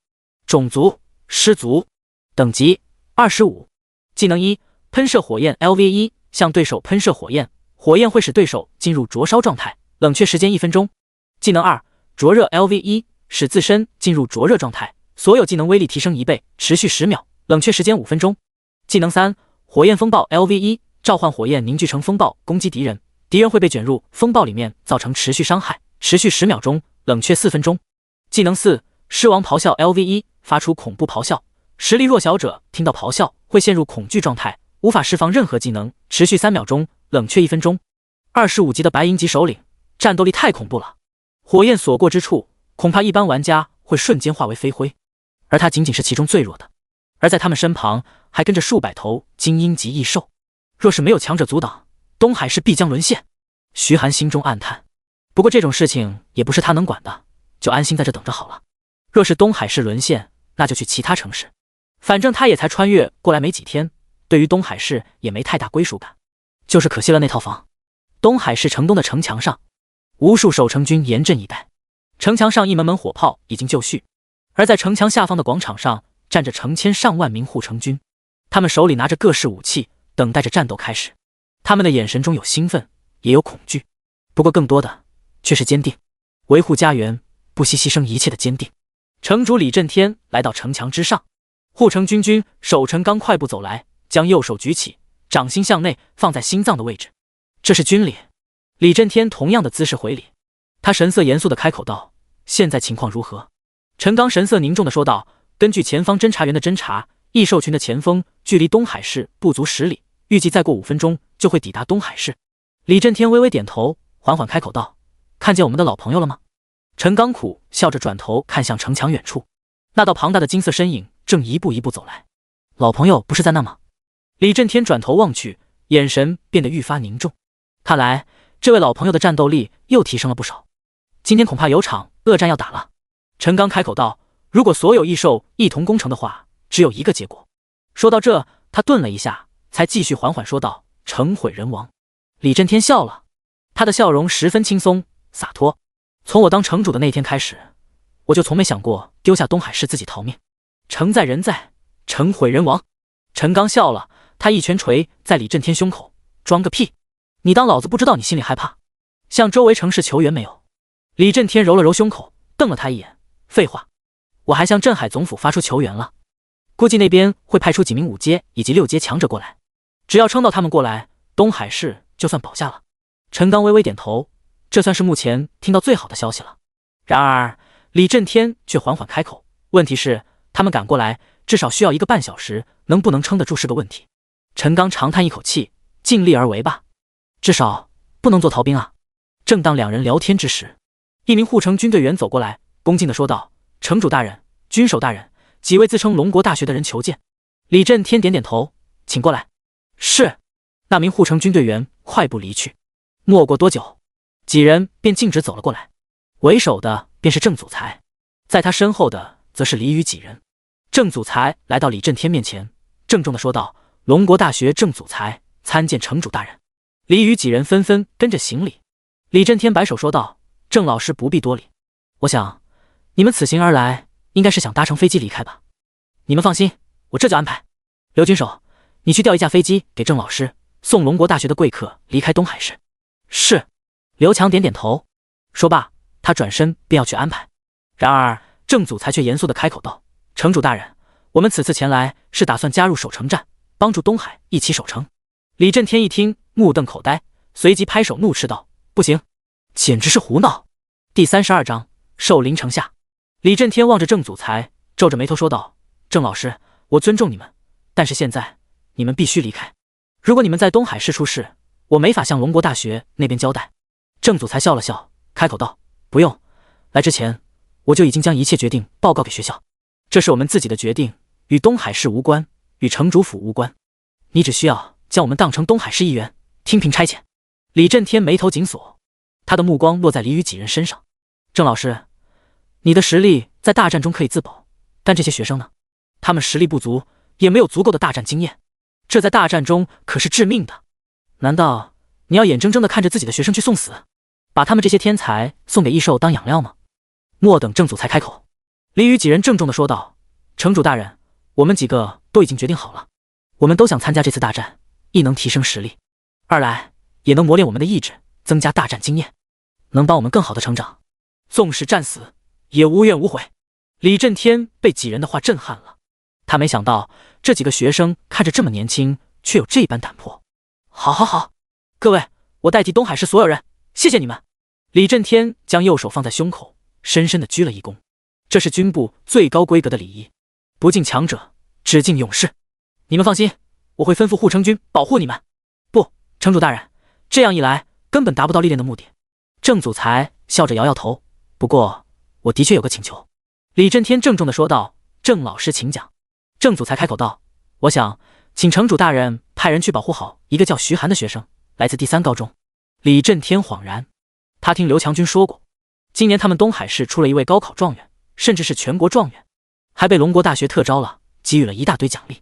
种族狮族，等级25，技能1，喷射火焰 LV1， 向对手喷射火焰，火焰会使对手进入灼烧状态，冷却时间1分钟。技能2，灼热 LV1， 使自身进入灼热状态，所有技能威力提升1倍，持续10秒，冷却时间5分钟。技能3，火焰风暴 LV1， 召唤火焰凝聚成风暴攻击敌人，敌人会被卷入风暴里面，造成持续伤害，持续10秒钟，冷却4分钟。技能4，狮王咆哮 LV1， 发出恐怖咆哮，实力弱小者听到咆哮会陷入恐惧状态，无法释放任何技能，持续3秒钟，冷却1分钟。25级的白银级首领，战斗力太恐怖了，火焰所过之处，恐怕一般玩家会瞬间化为飞灰，而他仅仅是其中最弱的。而在他们身旁还跟着数百头精英级异兽，若是没有强者阻挡，东海市必将沦陷。徐寒心中暗叹，不过这种事情也不是他能管的，就安心在这等着好了。若是东海市沦陷，那就去其他城市，反正他也才穿越过来没几天，对于东海市也没太大归属感，就是可惜了那套房。东海市城东的城墙上，无数守城军严阵以待，城墙上一门门火炮已经就绪，而在城墙下方的广场上站着成千上万名护城军，他们手里拿着各式武器，等待着战斗开始。他们的眼神中有兴奋，也有恐惧，不过更多的却是坚定，维护家园，不惜牺牲一切的坚定。城主李震天来到城墙之上，护城军守城刚快步走来，将右手举起，掌心向内，放在心脏的位置，这是军礼。李震天同样的姿势回礼，他神色严肃地开口道：现在情况如何？陈刚神色凝重地说道：根据前方侦查员的侦查，异兽群的前锋距离东海市不足10里，预计再过5分钟就会抵达东海市。李震天微微点头，缓缓开口道：看见我们的老朋友了吗？陈刚苦笑着转头看向城墙远处，那道庞大的金色身影正一步一步走来。老朋友不是在那吗？李震天转头望去，眼神变得愈发凝重，看来这位老朋友的战斗力又提升了不少，今天恐怕有场恶战要打了。陈刚开口道：如果所有异兽一同攻城的话，只有一个结果。说到这，他顿了一下，才继续缓缓说道：城毁人亡。李震天笑了，他的笑容十分轻松洒脱。从我当城主的那天开始，我就从没想过丢下东海市自己逃命。城在人在，城毁人亡。陈刚笑了，他一拳捶在李震天胸口：装个屁！你当老子不知道你心里害怕？向周围城市求援没有？李震天揉了揉胸口，瞪了他一眼：废话，我还向镇海总府发出求援了，估计那边会派出几名5阶以及6阶强者过来，只要撑到他们过来，东海市就算保下了。陈刚微微点头，这算是目前听到最好的消息了。然而李震天却缓缓开口：问题是他们赶过来至少需要1个半小时，能不能撑得住是个问题。陈刚长叹一口气：尽力而为吧，至少不能做逃兵啊。正当两人聊天之时，一名护城军队员走过来，恭敬地说道：城主大人，军守大人，几位自称龙国大学的人求见。李震天点点头：请过来。是。那名护城军队员快步离去。没过多久，几人便径直走了过来，为首的便是郑祖才，在他身后的则是李宇几人。郑祖才来到李震天面前，郑重地说道：龙国大学郑祖才参见城主大人。李宇几人纷纷跟着行礼。李震天摆手说道：郑老师不必多礼，我想你们此行而来，应该是想搭乘飞机离开吧？你们放心，我这就安排。刘军守，你去调一架飞机给郑老师，送龙国大学的贵客离开东海市。是。刘强点点头，说罢，他转身便要去安排。然而郑祖才却严肃地开口道：城主大人，我们此次前来是打算加入守城战，帮助东海一起守城。李震天一听，目瞪口呆，随即拍手怒斥道：不行，简直是胡闹！第32章寿临城下。李震天望着郑祖才，皱着眉头说道：郑老师，我尊重你们，但是现在你们必须离开。如果你们在东海市出事，我没法向龙国大学那边交代。郑祖才笑了笑，开口道：“不用，来之前我就已经将一切决定报告给学校，这是我们自己的决定，与东海市无关，与城主府无关。你只需要将我们当成东海市一员，听凭差遣。”李震天眉头紧锁，他的目光落在李宇几人身上。郑老师，你的实力在大战中可以自保，但这些学生呢？他们实力不足，也没有足够的大战经验，这在大战中可是致命的。难道你要眼睁睁地看着自己的学生去送死，把他们这些天才送给异兽当养料吗？莫等郑祖才开口，李宇几人郑重地说道：“城主大人，我们几个都已经决定好了，我们都想参加这次大战，一能提升实力，二来也能磨练我们的意志，增加大战经验，能帮我们更好的成长。纵使战死，也无怨无悔。”李震天被几人的话震撼了，他没想到这几个学生看着这么年轻，却有这般胆魄。好好好，各位，我代替东海市所有人，谢谢你们。李震天将右手放在胸口，深深的鞠了一躬。这是军部最高规格的礼仪，不敬强者，只敬勇士。你们放心，我会吩咐护城军保护你们。不，城主大人，这样一来根本达不到历练的目的。郑祖才笑着摇摇头，不过我的确有个请求。李震天郑重地说道：“郑老师请讲。”郑祖才开口道：“我想请城主大人派人去保护好一个叫徐寒的学生，来自第3高中。”李震天恍然，他听刘强军说过，今年他们东海市出了一位高考状元，甚至是全国状元，还被龙国大学特招了，给予了一大堆奖励。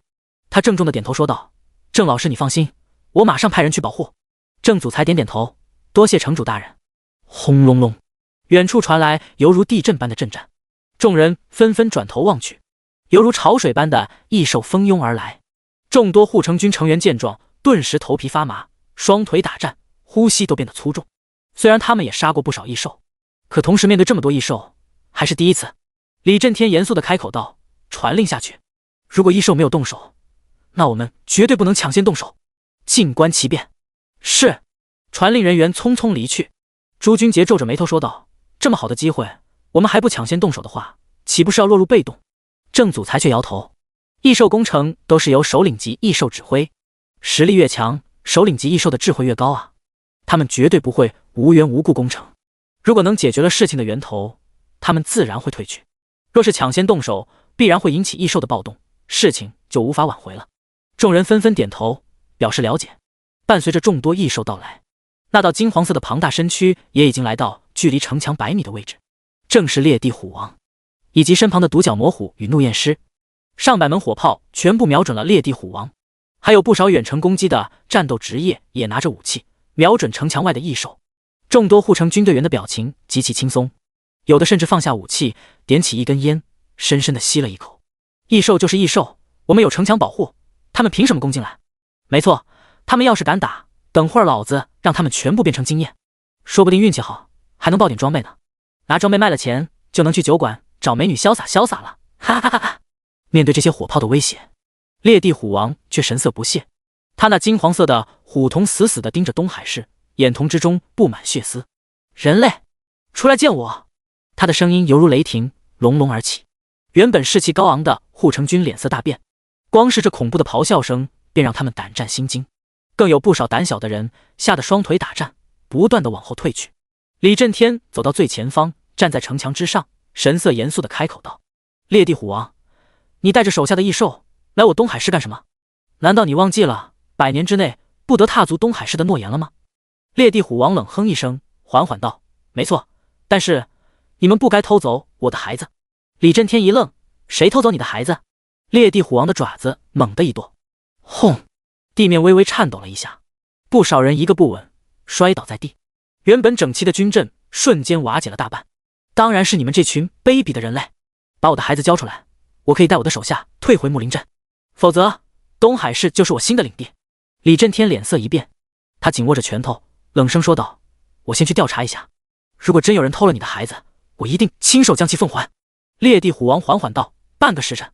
他郑重地点头说道：“郑老师你放心，我马上派人去保护。”郑祖才点点头，多谢城主大人。轰隆隆，远处传来犹如地震般的震颤，众人纷纷转头望去，犹如潮水般的异兽蜂拥而来。众多护城军成员见状，顿时头皮发麻，双腿打颤，呼吸都变得粗重。虽然他们也杀过不少异兽，可同时面对这么多异兽，还是第一次。李震天严肃地开口道：“传令下去，如果异兽没有动手，那我们绝对不能抢先动手，静观其变。”是。传令人员匆匆离去。朱君杰皱着眉头说道：“这么好的机会，我们还不抢先动手的话，岂不是要落入被动？”郑祖才却摇头，异兽攻城都是由首领级异兽指挥，实力越强，首领级异兽的智慧越高啊，他们绝对不会无缘无故攻城。如果能解决了事情的源头，他们自然会退去。若是抢先动手，必然会引起异兽的暴动，事情就无法挽回了。众人纷纷点头，表示了解。伴随着众多异兽到来，那道金黄色的庞大身躯也已经来到距离城墙100米的位置，正是烈地虎王以及身旁的独角魔虎与怒焰狮。上百门火炮全部瞄准了烈地虎王，还有不少远程攻击的战斗职业也拿着武器瞄准城墙外的异兽。众多护城军队员的表情极其轻松，有的甚至放下武器，点起一根烟，深深地吸了一口。异兽就是异兽，我们有城墙保护，他们凭什么攻进来？没错，他们要是敢打，等会儿老子让他们全部变成经验，说不定运气好还能爆点装备呢。拿装备卖了钱，就能去酒馆找美女潇洒潇洒了，哈哈哈哈！面对这些火炮的威胁，烈地虎王却神色不屑，他那金黄色的虎瞳死死地盯着东海市，眼瞳之中布满血丝。人类，出来见我！他的声音犹如雷霆，隆隆而起。原本士气高昂的护城军脸色大变，光是这恐怖的咆哮声便让他们胆战心惊，更有不少胆小的人吓得双腿打颤，不断地往后退去。李震天走到最前方，站在城墙之上，神色严肃地开口道：“烈地虎王，你带着手下的异兽来我东海市干什么？难道你忘记了100年之内不得踏足东海市的诺言了吗？”烈地虎王冷哼一声，缓缓道：“没错，但是你们不该偷走我的孩子。”李震天一愣：“谁偷走你的孩子？”烈地虎王的爪子猛地一跺，轰！地面微微颤抖了一下，不少人一个不稳摔倒在地，原本整齐的军阵瞬间瓦解了大半。当然是你们这群卑鄙的人类！把我的孩子交出来，我可以带我的手下退回木林镇，否则东海市就是我新的领地。李震天脸色一变，他紧握着拳头，冷声说道：“我先去调查一下，如果真有人偷了你的孩子，我一定亲手将其奉还。”烈地虎王缓缓道：“半个时辰。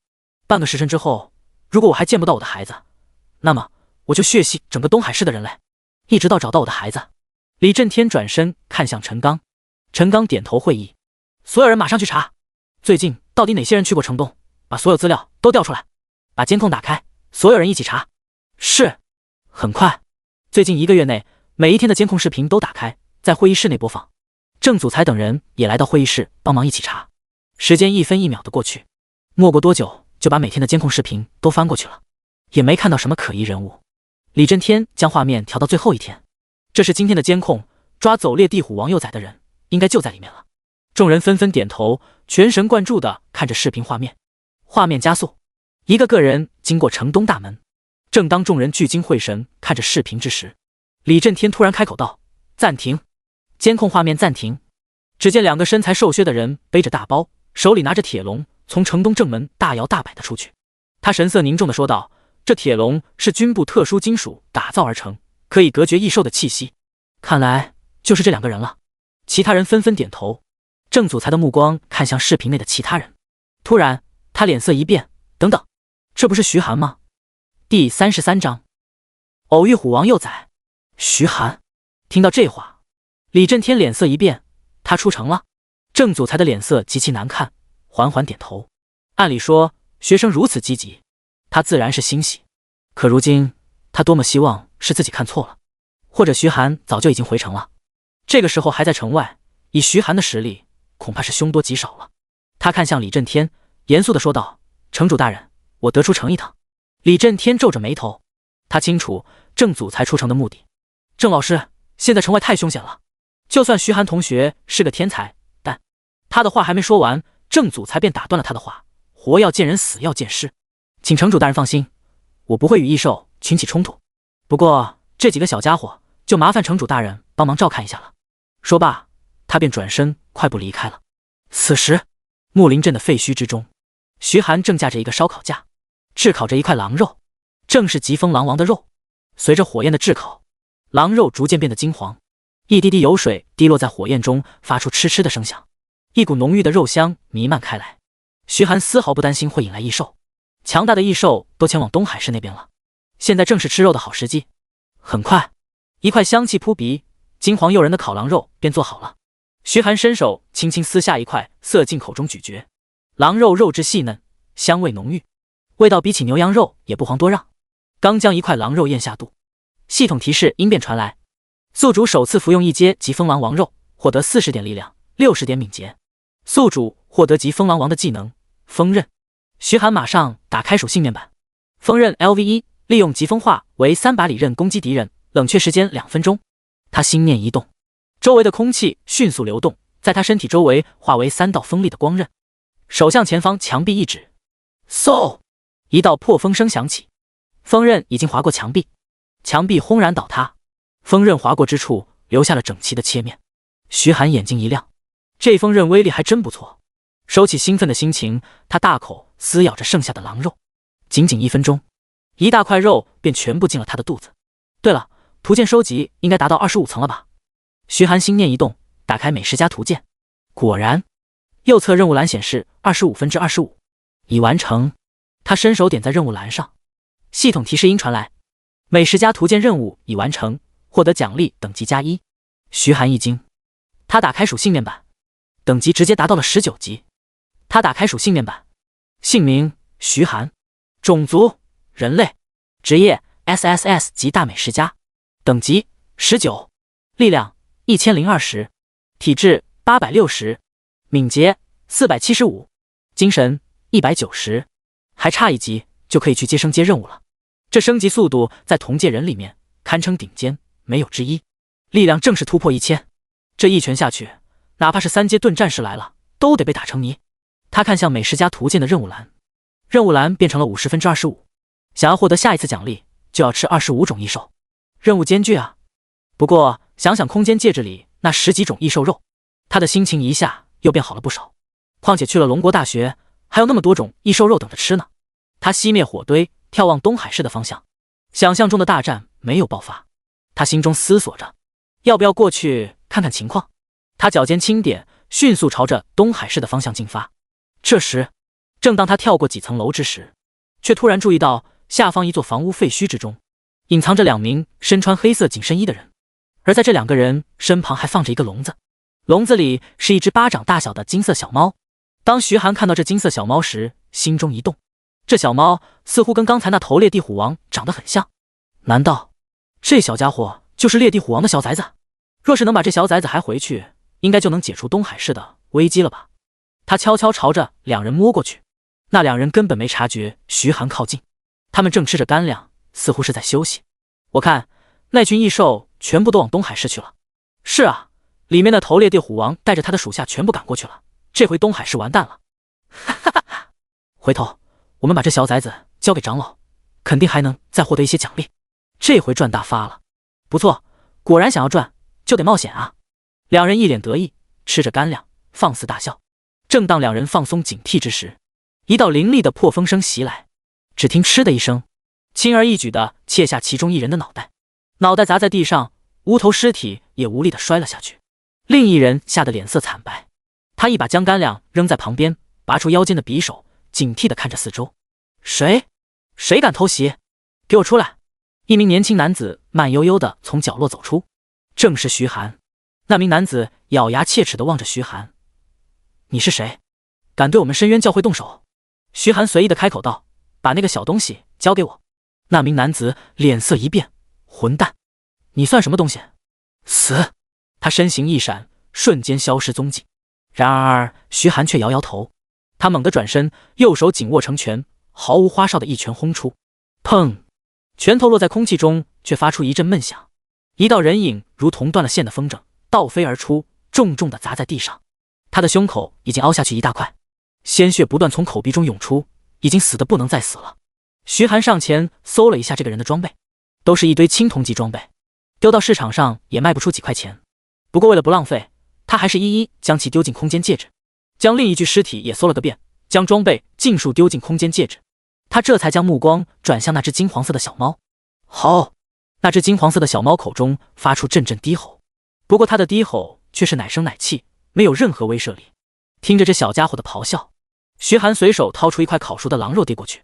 半个时辰之后，如果我还见不到我的孩子，那么我就血洗整个东海市的人类，一直到找到我的孩子。”李震天转身看向陈刚，陈刚点头会意，所有人马上去查，最近到底哪些人去过城东，把所有资料都调出来，把监控打开，所有人一起查。是。很快，最近1个月内，每一天的监控视频都打开，在会议室内播放。郑祖才等人也来到会议室帮忙一起查。时间1分1秒的过去，没过多久就把每天的监控视频都翻过去了，也没看到什么可疑人物。李震天将画面调到最后一天，这是今天的监控，抓走猎地虎王幼崽的人应该就在里面了。众人纷纷点头，全神贯注地看着视频画面。画面加速，一个个人经过城东大门。正当众人聚精会神看着视频之时，李震天突然开口道：“暂停！”监控画面暂停。只见2个身材瘦削的人背着大包，手里拿着铁笼，从城东正门大摇大摆地出去。他神色凝重地说道：“这铁笼是军部特殊金属打造而成，可以隔绝异兽的气息。看来就是这2个人了。”其他人纷纷点头。郑祖才的目光看向视频内的其他人，突然他脸色一变：“等等，这不是徐寒吗？”第33章偶遇虎王幼崽。徐寒听到这话，李震天脸色一变，他出城了。郑祖才的脸色极其难看，缓缓点头。按理说学生如此积极，他自然是欣喜，可如今他多么希望是自己看错了，或者徐寒早就已经回城了，这个时候还在城外，以徐寒的实力恐怕是凶多吉少了。他看向李震天，严肃地说道：“城主大人，我得出城一趟。”李震天皱着眉头，他清楚郑祖才出城的目的。郑老师，现在城外太凶险了，就算徐寒同学是个天才，但……他的话还没说完，郑祖才便打断了他的话：“活要见人，死要见尸，请城主大人放心，我不会与异兽群起冲突。不过这几个小家伙，就麻烦城主大人帮忙照看一下了。”说罢，他便转身快步离开了。此时，木林镇的废墟之中，徐寒正架着一个烧烤架，炙烤着一块狼肉，正是疾风狼王的肉。随着火焰的炙烤，狼肉逐渐变得金黄，一滴滴油水滴落在火焰中，发出嗤嗤的声响，一股浓郁的肉香弥漫开来。徐寒丝毫不担心会引来异兽，强大的异兽都前往东海市那边了，现在正是吃肉的好时机。很快，一块香气扑鼻、金黄诱人的烤狼肉便做好了。徐寒伸手轻轻撕下一块，塞进口中咀嚼。狼肉肉质细嫩，香味浓郁，味道比起牛羊肉也不遑多让。刚将一块狼肉咽下肚，系统提示音便传来：宿主首次服用一阶疾风狼王肉，获得40点力量，60点敏捷。宿主获得疾风狼王的技能风刃。徐寒马上打开属性面板，风刃 LV1，利用疾风化为3把利刃攻击敌人，冷却时间2分钟。他心念一动，周围的空气迅速流动，在他身体周围化为3道锋利的光刃，手向前方墙壁一指，嗖，一道破风声响起，锋刃已经划过墙壁，墙壁轰然倒塌，锋刃划过之处留下了整齐的切面。徐寒眼睛一亮，这锋刃威力还真不错。收起兴奋的心情，他大口撕咬着剩下的狼肉，仅仅1分钟，一大块肉便全部进了他的肚子。对了，图鉴收集应该达到25层了吧？徐寒心念一动，打开美食家图鉴，果然，右侧任务栏显示25%，已完成。他伸手点在任务栏上，系统提示音传来：美食家图鉴任务已完成，获得奖励等级+1。徐寒一惊，他打开属性面板，等级直接达到了19级。他打开属性面板，姓名徐寒，种族人类，职业 SSS 级大美食家，等级19，力量1020，体质860，敏捷475，精神190，还差1级就可以去接升阶任务了。这升级速度在同界人里面堪称顶尖，没有之一。力量正式突破1000，这一拳下去，哪怕是3阶盾战士来了，都得被打成泥。他看向美食家图鉴的任务栏，任务栏变成了50%，想要获得下一次奖励，就要吃25种异兽，任务艰巨啊！不过想想空间戒指里那10几种异兽肉，他的心情一下又变好了不少。况且去了龙国大学，还有那么多种异兽肉等着吃呢。他熄灭火堆，眺望东海市的方向。想象中的大战没有爆发，他心中思索着，要不要过去看看情况。他脚尖轻点，迅速朝着东海市的方向进发。这时，正当他跳过几层楼之时，却突然注意到下方一座房屋废墟之中，隐藏着2名身穿黑色紧身衣的人，而在这2个人身旁还放着一个笼子，笼子里是一只巴掌大小的金色小猫。当徐寒看到这金色小猫时，心中一动，这小猫似乎跟刚才那头猎地虎王长得很像，难道这小家伙就是猎地虎王的小崽子？若是能把这小崽子还回去，应该就能解除东海市的危机了吧。他悄悄朝着两人摸过去，那两人根本没察觉徐寒靠近，他们正吃着干粮，似乎是在休息。我看那群异兽全部都往东海市去了。是啊，里面的头猎地虎王带着他的属下全部赶过去了，这回东海市完蛋了。哈哈哈哈！回头我们把这小崽子交给长老，肯定还能再获得一些奖励，这回赚大发了。不错，果然想要赚就得冒险啊！两人一脸得意，吃着干粮，放肆大笑。正当两人放松警惕之时，一道凌厉的破风声袭来，只听嗤的一声，轻而易举地切下其中一人的脑袋，脑袋砸在地上，无头尸体也无力地摔了下去。另一人吓得脸色惨白，他一把将干粮扔在旁边，拔出腰间的匕首，警惕地看着四周。谁敢偷袭？给我出来！一名年轻男子慢悠悠地从角落走出，正是徐寒。那名男子咬牙切齿地望着徐寒：“你是谁？敢对我们深渊教会动手？”徐寒随意地开口道：“把那个小东西交给我。”那名男子脸色一变：“混蛋，你算什么东西？死！”他身形一闪，瞬间消失踪迹。然而徐寒却摇摇头，他猛地转身，右手紧握成拳，毫无花哨的一拳轰出。砰！拳头落在空气中，却发出一阵闷响，一道人影如同断了线的风筝，倒飞而出，重重地砸在地上。他的胸口已经凹下去一大块，鲜血不断从口鼻中涌出，已经死得不能再死了。徐寒上前搜了一下这个人的装备，都是一堆青铜级装备，丢到市场上也卖不出几块钱。不过为了不浪费，他还是一一将其丢进空间戒指，将另一具尸体也搜了个遍，将装备尽数丢进空间戒指。他这才将目光转向那只金黄色的小猫。吼！那只金黄色的小猫口中发出阵阵低吼，不过它的低吼却是奶声奶气，没有任何威慑力。听着这小家伙的咆哮，徐寒随手掏出一块烤熟的狼肉递过去，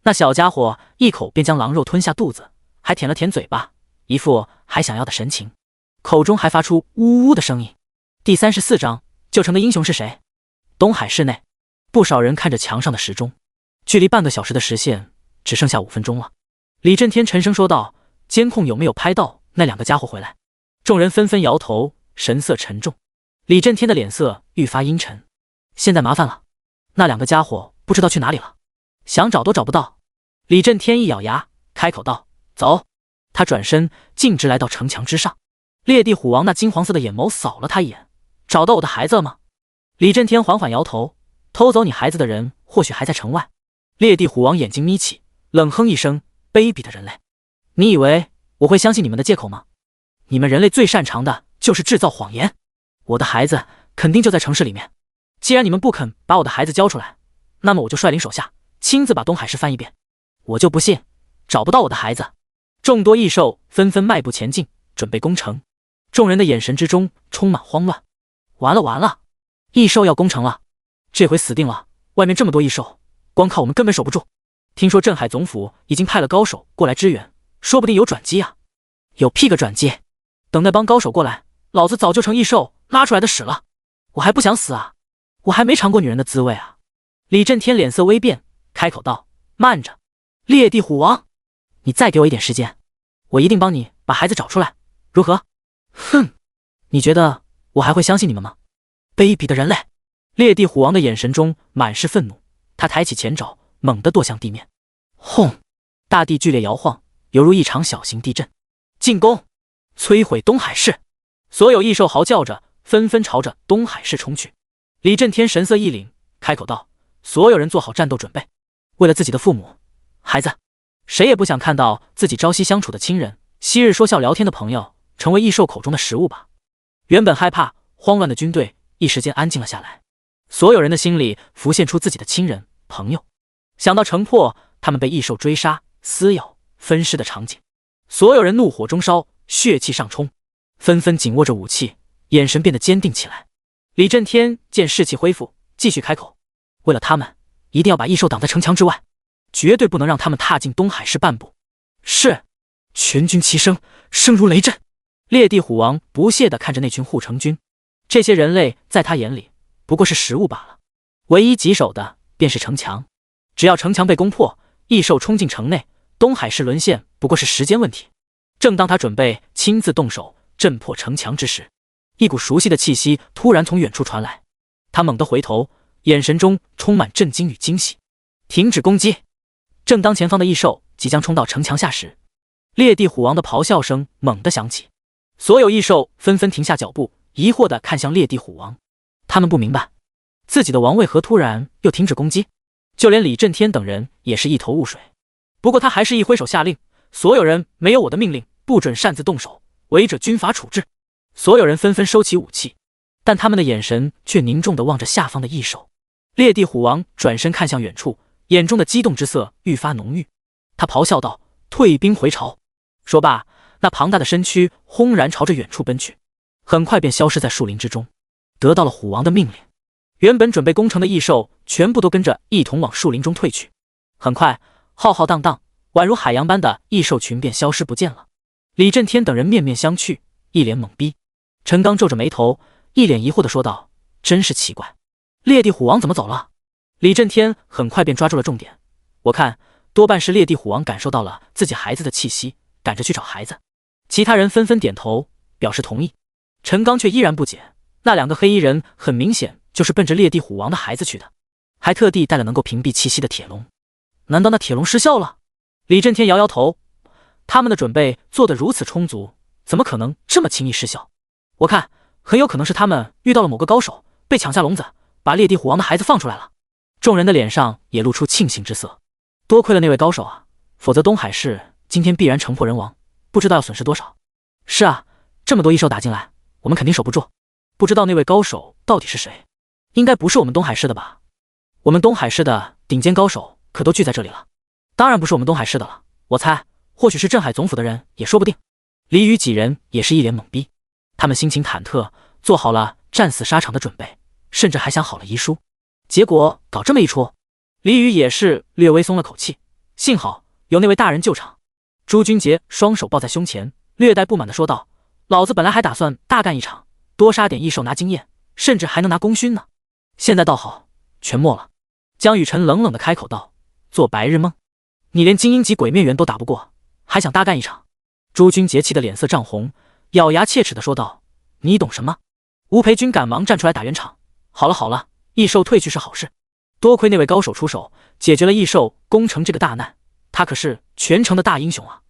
那小家伙一口便将狼肉吞下肚子，还舔了舔嘴巴，一副还想要的神情，口中还发出呜呜的声音。第34章，救城的英雄是谁？东海市内，不少人看着墙上的时钟，距离半个小时的时限只剩下5分钟了。李震天沉声说道：“监控有没有拍到那两个家伙回来？”众人纷纷摇头，神色沉重。李震天的脸色愈发阴沉。现在麻烦了，那两个家伙不知道去哪里了，想找都找不到。李震天一咬牙，开口道：“走！”他转身径直来到城墙之上。烈地虎王那金黄色的眼眸扫了他一眼：“找到我的孩子了吗？”李震天缓缓摇头：“偷走你孩子的人或许还在城外。”烈地虎王眼睛眯起，冷哼一声：“卑鄙的人类，你以为我会相信你们的借口吗？你们人类最擅长的就是制造谎言。我的孩子肯定就在城市里面。既然你们不肯把我的孩子交出来，那么我就率领手下亲自把东海市翻一遍。我就不信找不到我的孩子。”众多异兽纷纷迈步前进，准备攻城。众人的眼神之中充满慌乱。完了，异兽要攻城了，这回死定了！外面这么多异兽，光靠我们根本守不住。听说镇海总府已经派了高手过来支援，说不定有转机啊！有屁个转机！等那帮高手过来，老子早就成异兽拉出来的屎了！我还不想死啊！我还没尝过女人的滋味啊！李震天脸色微变，开口道：“慢着，烈地虎王，你再给我一点时间，我一定帮你把孩子找出来，如何？”哼，你觉得我还会相信你们吗？卑鄙的人类！烈地虎王的眼神中满是愤怒，他抬起前爪，猛地跺向地面。轰！大地剧烈摇晃，犹如一场小型地震。进攻！摧毁东海市！所有异兽嚎叫着，纷纷朝着东海市冲去。李震天神色一凛，开口道：“所有人做好战斗准备。为了自己的父母、孩子，谁也不想看到自己朝夕相处的亲人、昔日说笑聊天的朋友成为异兽口中的食物吧。”原本害怕、慌乱的军队一时间安静了下来，所有人的心里浮现出自己的亲人、朋友，想到城破他们被异兽追杀、撕咬、分尸的场景，所有人怒火中烧，血气上冲，纷纷紧握着武器，眼神变得坚定起来。李震天见士气恢复，继续开口：“为了他们，一定要把异兽挡在城墙之外，绝对不能让他们踏进东海市半步。”是！全军齐声，声如雷震。烈地虎王不屑地看着那群护城军，这些人类在他眼里不过是食物罢了，唯一棘手的便是城墙。只要城墙被攻破，异兽冲进城内，东海市沦陷不过是时间问题。正当他准备亲自动手震破城墙之时，一股熟悉的气息突然从远处传来。他猛地回头，眼神中充满震惊与惊喜。停止攻击！正当前方的异兽即将冲到城墙下时，裂地虎王的咆哮声猛地响起，所有异兽纷纷停下脚步，疑惑地看向裂地虎王。他们不明白自己的王为何突然又停止攻击，就连李震天等人也是一头雾水。不过他还是一挥手下令，所有人没有我的命令不准擅自动手，违者军法处置。所有人纷纷收起武器，但他们的眼神却凝重地望着下方的异兽。裂地虎王转身看向远处，眼中的激动之色愈发浓郁。他咆哮道：退兵回朝！说罢，那庞大的身躯轰然朝着远处奔去，很快便消失在树林之中。得到了虎王的命令，原本准备攻城的异兽全部都跟着一同往树林中退去。很快，浩浩荡荡宛如海洋般的异兽群便消失不见了。李震天等人面面相觑，一脸懵逼。陈刚皱着眉头，一脸疑惑地说道：真是奇怪，裂地虎王怎么走了？李震天很快便抓住了重点，我看多半是裂地虎王感受到了自己孩子的气息，赶着去找孩子。其他人纷纷点头表示同意。陈刚却依然不解，那两个黑衣人很明显就是奔着裂地虎王的孩子去的，还特地带了能够屏蔽气息的铁笼。难道那铁笼失效了？李震天摇摇头，他们的准备做得如此充足，怎么可能这么轻易失效？我看很有可能是他们遇到了某个高手，被抢下笼子，把裂地虎王的孩子放出来了。众人的脸上也露出庆幸之色，多亏了那位高手啊，否则东海市今天必然城破人亡，不知道要损失多少。是啊，这么多异兽打进来，我们肯定守不住。不知道那位高手到底是谁？应该不是我们东海市的吧？我们东海市的顶尖高手可都聚在这里了。当然不是我们东海市的了，我猜或许是镇海总府的人也说不定。李宇几人也是一脸懵逼，他们心情忐忑，做好了战死沙场的准备，甚至还想好了遗书。结果搞这么一出，李宇也是略微松了口气，幸好有那位大人救场。朱君杰双手抱在胸前，略带不满地说道：老子本来还打算大干一场，多杀点异兽拿经验，甚至还能拿功勋呢，现在倒好，全没了。江雨晨冷冷地开口道：做白日梦，你连精英级鬼灭元都打不过，还想大干一场？朱君杰气得脸色涨红，咬牙切齿地说道：你懂什么？吴培军赶忙站出来打圆场：好了好了，异兽退去是好事，多亏那位高手出手，解决了异兽攻城这个大难，他可是全城的大英雄啊。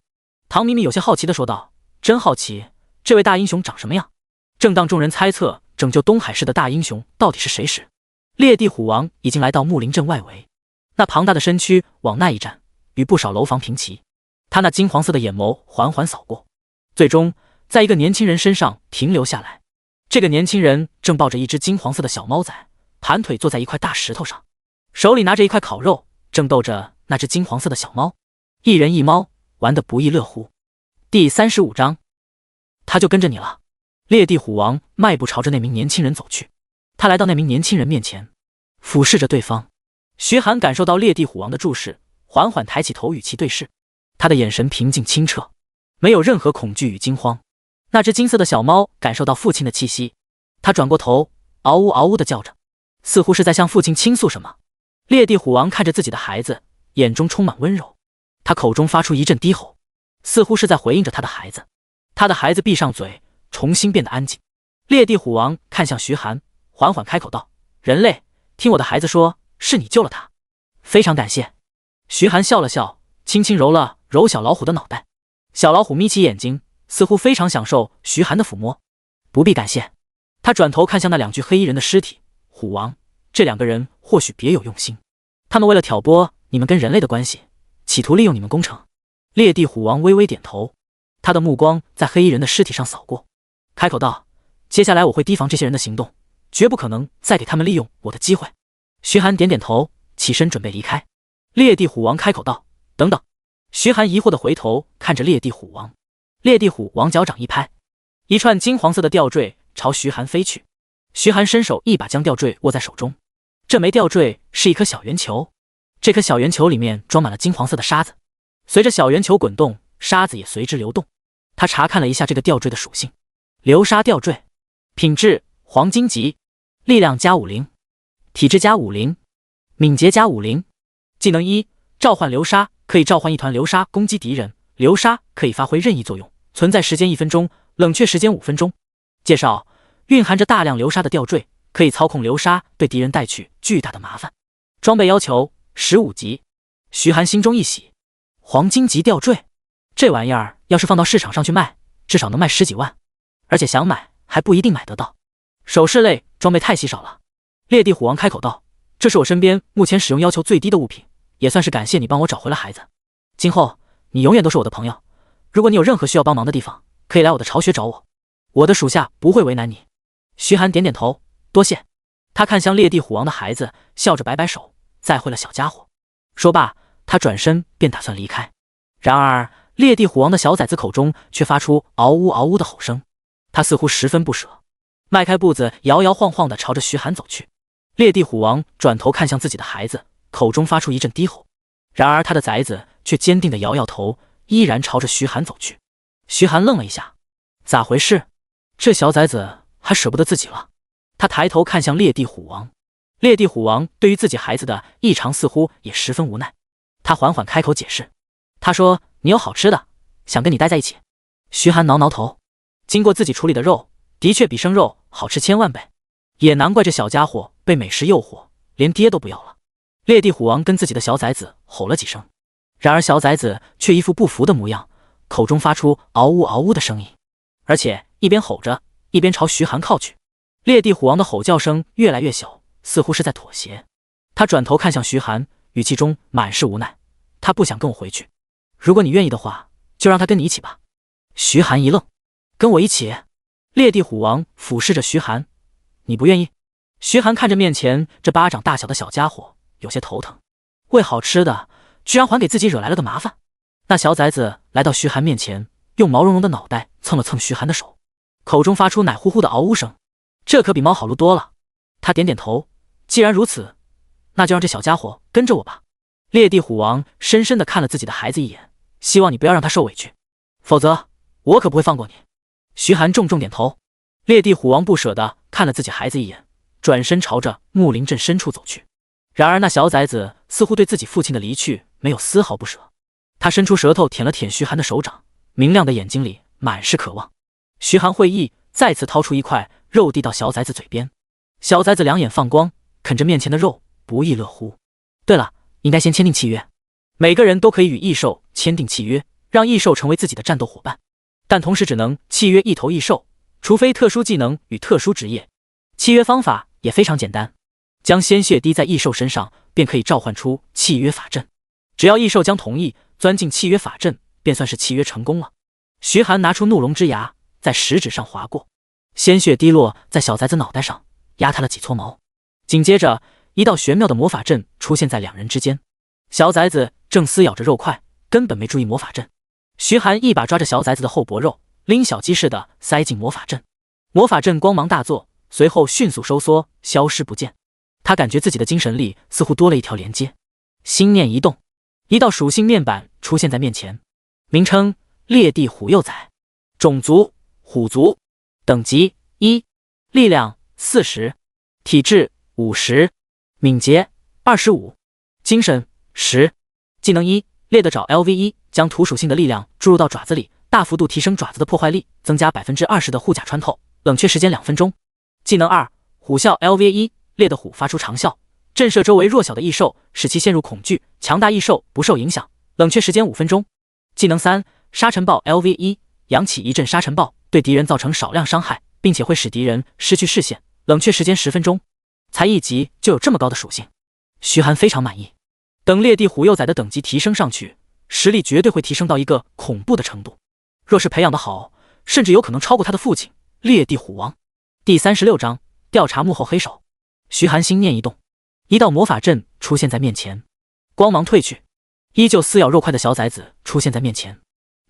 唐咪咪有些好奇地说道：真好奇，这位大英雄长什么样？正当众人猜测拯救东海市的大英雄到底是谁时，裂地虎王已经来到木林镇外围，那庞大的身躯往那一站，与不少楼房平齐。他那金黄色的眼眸缓缓扫过，最终在一个年轻人身上停留下来。这个年轻人正抱着一只金黄色的小猫仔，盘腿坐在一块大石头上，手里拿着一块烤肉，正逗着那只金黄色的小猫。一人一猫，玩得不亦乐乎。第35章，他就跟着你了。裂地虎王迈步朝着那名年轻人走去，他来到那名年轻人面前，俯视着对方。徐寒感受到裂地虎王的注视，缓缓抬起头与其对视，他的眼神平静清澈，没有任何恐惧与惊慌。那只金色的小猫感受到父亲的气息，他转过头，嗷呜嗷呜地叫着，似乎是在向父亲倾诉什么。裂地虎王看着自己的孩子，眼中充满温柔，他口中发出一阵低吼，似乎是在回应着他的孩子。他的孩子闭上嘴，重新变得安静。裂地虎王看向徐寒，缓缓开口道：人类，听我的孩子说，是你救了他，非常感谢。徐寒笑了笑，轻轻揉了揉小老虎的脑袋。小老虎眯起眼睛，似乎非常享受徐寒的抚摸。不必感谢。他转头看向那两具黑衣人的尸体，虎王，这两个人或许别有用心，他们为了挑拨你们跟人类的关系，企图利用你们攻城。裂地虎王微微点头，他的目光在黑衣人的尸体上扫过，开口道：接下来我会提防这些人的行动，绝不可能再给他们利用我的机会。徐寒点点头，起身准备离开。裂地虎王开口道：等等。徐寒疑惑地回头看着裂地虎王，裂地虎王脚掌一拍，一串金黄色的吊坠朝徐寒飞去。徐寒伸手一把将吊坠握在手中，这枚吊坠是一颗小圆球，这颗小圆球里面装满了金黄色的沙子，随着小圆球滚动，沙子也随之流动。他查看了一下这个吊坠的属性：流沙吊坠，品质黄金级，力量加50，体质加50，敏捷加50。技能1：召唤流沙，可以召唤一团流沙攻击敌人，流沙可以发挥任意作用，存在时间1分钟，冷却时间5分钟。介绍：蕴含着大量流沙的吊坠，可以操控流沙，对敌人带去巨大的麻烦。装备要求15级。徐寒心中一喜，黄金级吊坠，这玩意儿要是放到市场上去卖，至少能卖10几万，而且想买还不一定买得到。首饰类装备太稀少了。烈地虎王开口道：“这是我身边目前使用要求最低的物品，也算是感谢你帮我找回了孩子。今后你永远都是我的朋友，如果你有任何需要帮忙的地方，可以来我的巢穴找我，我的属下不会为难你。”徐寒点点头，多谢。他看向烈地虎王的孩子，笑着摆摆手，再会了小家伙。说罢，他转身便打算离开。然而烈地虎王的小崽子口中却发出嗷呜嗷呜的吼声，他似乎十分不舍，迈开步子摇摇晃晃地朝着徐寒走去。烈地虎王转头看向自己的孩子，口中发出一阵低吼，然而他的崽子却坚定地摇摇头，依然朝着徐寒走去。徐寒愣了一下，咋回事？这小崽子还舍不得自己了。他抬头看向烈地虎王，烈地虎王对于自己孩子的异常似乎也十分无奈，他缓缓开口解释，他说：“你有好吃的，想跟你待在一起。”徐寒挠挠头，经过自己处理的肉的确比生肉好吃1000万倍，也难怪这小家伙被美食诱惑，连爹都不要了。烈地虎王跟自己的小崽子吼了几声，然而小崽子却一副不服的模样，口中发出嗷呜嗷呜的声音，而且一边吼着一边朝徐寒靠去。烈地虎王的吼叫声越来越小，似乎是在妥协。他转头看向徐寒，语气中满是无奈，他不想跟我回去，如果你愿意的话，就让他跟你一起吧。徐寒一愣，跟我一起？烈地虎王俯视着徐寒，你不愿意？徐寒看着面前这巴掌大小的小家伙，有些头疼，为好吃的居然还给自己惹来了个麻烦。那小崽子来到徐寒面前，用毛茸茸的脑袋蹭了蹭徐寒的手，口中发出奶呼呼的嗷呜声，这可比猫好撸多了。他点点头，既然如此，那就让这小家伙跟着我吧。烈地虎王深深地看了自己的孩子一眼，希望你不要让他受委屈，否则我可不会放过你。徐寒重重点头。烈地虎王不舍得看了自己孩子一眼，转身朝着木林镇深处走去。然而那小崽子似乎对自己父亲的离去没有丝毫不舍，他伸出舌头舔了舔徐寒的手掌，明亮的眼睛里满是渴望。徐寒会意，再次掏出一块肉递到小崽子嘴边。小崽子两眼放光，啃着面前的肉，不亦乐乎。对了，应该先签订契约，每个人都可以与异兽签订契约，让异兽成为自己的战斗伙伴，但同时只能契约一头异兽，除非特殊技能与特殊职业。契约方法也非常简单，将鲜血滴在异兽身上，便可以召唤出契约法阵。只要异兽将同意钻进契约法阵，便算是契约成功了。徐寒拿出怒龙之牙，在食指上划过，鲜血滴落在小崽子脑袋上，压塌了几撮毛。紧接着，一道玄妙的魔法阵出现在两人之间。小崽子正撕咬着肉块，根本没注意魔法阵。徐寒一把抓着小崽子的后脖肉，拎小鸡似的塞进魔法阵。魔法阵光芒大作，随后迅速收缩，消失不见。他感觉自己的精神力似乎多了一条连接，心念一动，一道属性面板出现在面前，名称：烈地虎幼崽，种族：虎族，等级1，力量40，体质50，敏捷25，精神10。技能1：烈的爪 LV1，将土属性的力量注入到爪子里，大幅度提升爪子的破坏力，增加20%的护甲穿透，冷却时间2分钟。技能2：虎啸 LV1，烈的虎发出长啸，震慑周围弱小的异兽，使其陷入恐惧，强大异兽不受影响，冷却时间5分钟。技能3：沙尘暴 LV1，扬起一阵沙尘暴，对敌人造成少量伤害，并且会使敌人失去视线，冷却时间10分钟。才1级就有这么高的属性，徐寒非常满意。等烈地虎幼崽的等级提升上去，实力绝对会提升到一个恐怖的程度，若是培养得好，甚至有可能超过他的父亲烈地虎王。第36章调查幕后黑手。徐寒心念一动，一道魔法阵出现在面前，光芒褪去，依旧撕咬肉块的小崽子出现在面前。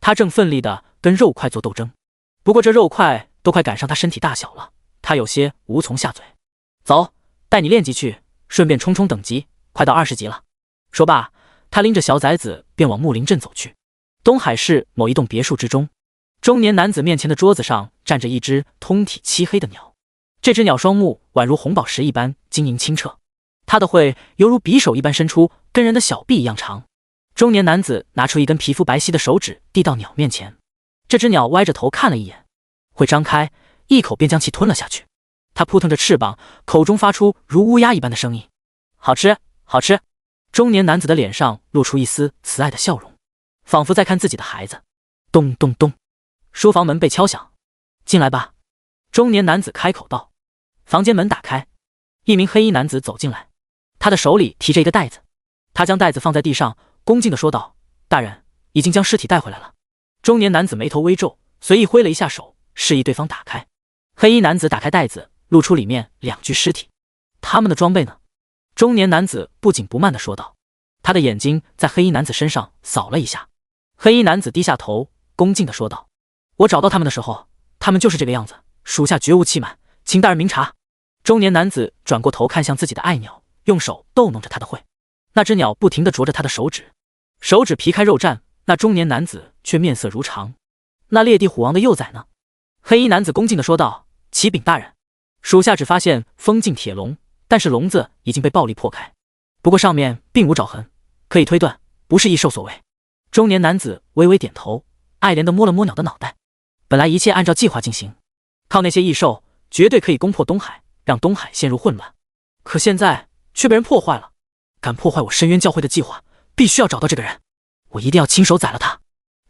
他正奋力地跟肉块做斗争，不过这肉块都快赶上他身体大小了，他有些无从下嘴。走，带你练级去，顺便冲冲等级，快到20级了。说罢，他拎着小崽子便往木林镇走去。东海市某一栋别墅之中，中年男子面前的桌子上站着一只通体漆黑的鸟，这只鸟双目宛如红宝石一般晶莹清澈，它的喙犹如匕首一般伸出，跟人的小臂一样长。中年男子拿出一根皮肤白皙的手指递到鸟面前，这只鸟歪着头看了一眼，会张开，一口便将其吞了下去。它扑腾着翅膀，口中发出如乌鸦一般的声音。好吃，好吃。中年男子的脸上露出一丝慈爱的笑容，仿佛在看自己的孩子。咚咚咚，书房门被敲响。进来吧。中年男子开口道。房间门打开，一名黑衣男子走进来，他的手里提着一个袋子。他将袋子放在地上，恭敬地说道：大人，已经将尸体带回来了。中年男子眉头微皱，随意挥了一下手，示意对方打开。黑衣男子打开袋子，露出里面2具尸体。他们的装备呢？中年男子不紧不慢地说道。他的眼睛在黑衣男子身上扫了一下。黑衣男子低下头，恭敬地说道：我找到他们的时候，他们就是这个样子，属下绝无欺瞒，请大人明察。中年男子转过头看向自己的爱鸟，用手逗弄着他的喙。那只鸟不停地啄着他的手指，手指皮开肉绽。那中年男子却面色如常。那烈地虎王的幼崽呢？黑衣男子恭敬地说道：启禀大人，属下只发现封禁铁笼，但是笼子已经被暴力破开，不过上面并无爪痕，可以推断不是异兽所为。中年男子微微点头，爱怜地摸了摸鸟的脑袋。本来一切按照计划进行，靠那些异兽绝对可以攻破东海，让东海陷入混乱，可现在却被人破坏了。敢破坏我深渊教会的计划，必须要找到这个人，我一定要亲手宰了他。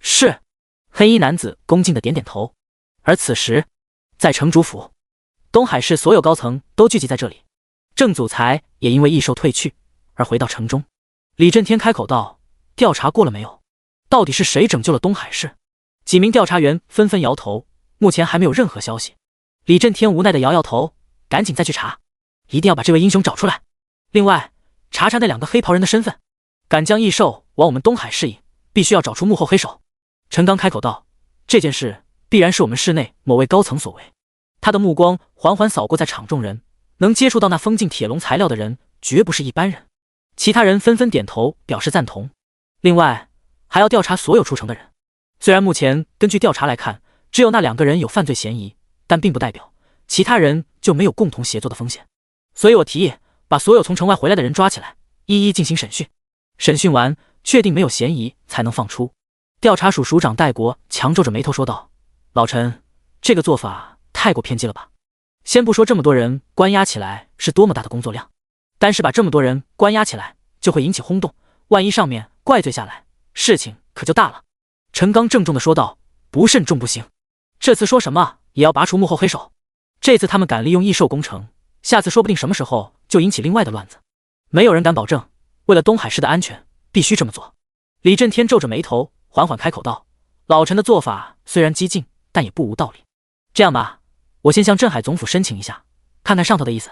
是。黑衣男子恭敬地点点头。而此时，在城主府，东海市所有高层都聚集在这里，郑祖才也因为异兽退去而回到城中。李震天开口道：调查过了没有？到底是谁拯救了东海市？几名调查员纷纷摇头，目前还没有任何消息。李震天无奈地摇摇头，赶紧再去查，一定要把这位英雄找出来。另外，查查那2个黑袍人的身份，敢将异兽往我们东海市引，必须要找出幕后黑手。陈刚开口道：这件事必然是我们市内某位高层所为。他的目光缓缓扫过在场众人，能接触到那封禁铁笼材料的人绝不是一般人。其他人纷纷点头表示赞同。另外还要调查所有出城的人，虽然目前根据调查来看，只有那2个人有犯罪嫌疑，但并不代表其他人就没有共同协作的风险。所以我提议把所有从城外回来的人抓起来，一一进行审讯。审讯完确定没有嫌疑才能放出。调查署署长戴国强皱着眉头说道：老陈，这个做法太过偏激了吧？先不说这么多人关押起来是多么大的工作量，单是把这么多人关押起来就会引起轰动，万一上面怪罪下来，事情可就大了。陈刚郑重地说道：不慎重不行，这次说什么也要拔除幕后黑手。这次他们敢利用异兽攻城，下次说不定什么时候就引起另外的乱子，没有人敢保证，为了东海市的安全必须这么做。李震天皱着眉头缓缓开口道：老陈的做法虽然激进，但也不无道理。这样吧，我先向镇海总府申请一下，看看上头的意思。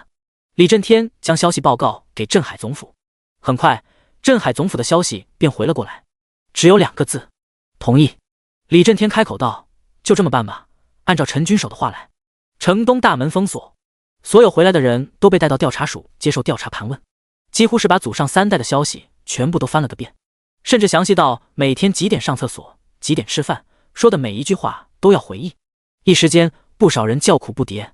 李震天将消息报告给镇海总府，很快镇海总府的消息便回了过来，只有2个字：同意。李震天开口道：就这么办吧，按照陈军手的话来。城东大门封锁，所有回来的人都被带到调查署接受调查盘问，几乎是把祖上3代的消息全部都翻了个遍，甚至详细到每天几点上厕所，几点吃饭，说的每一句话都要回忆。一时间不少人叫苦不迭，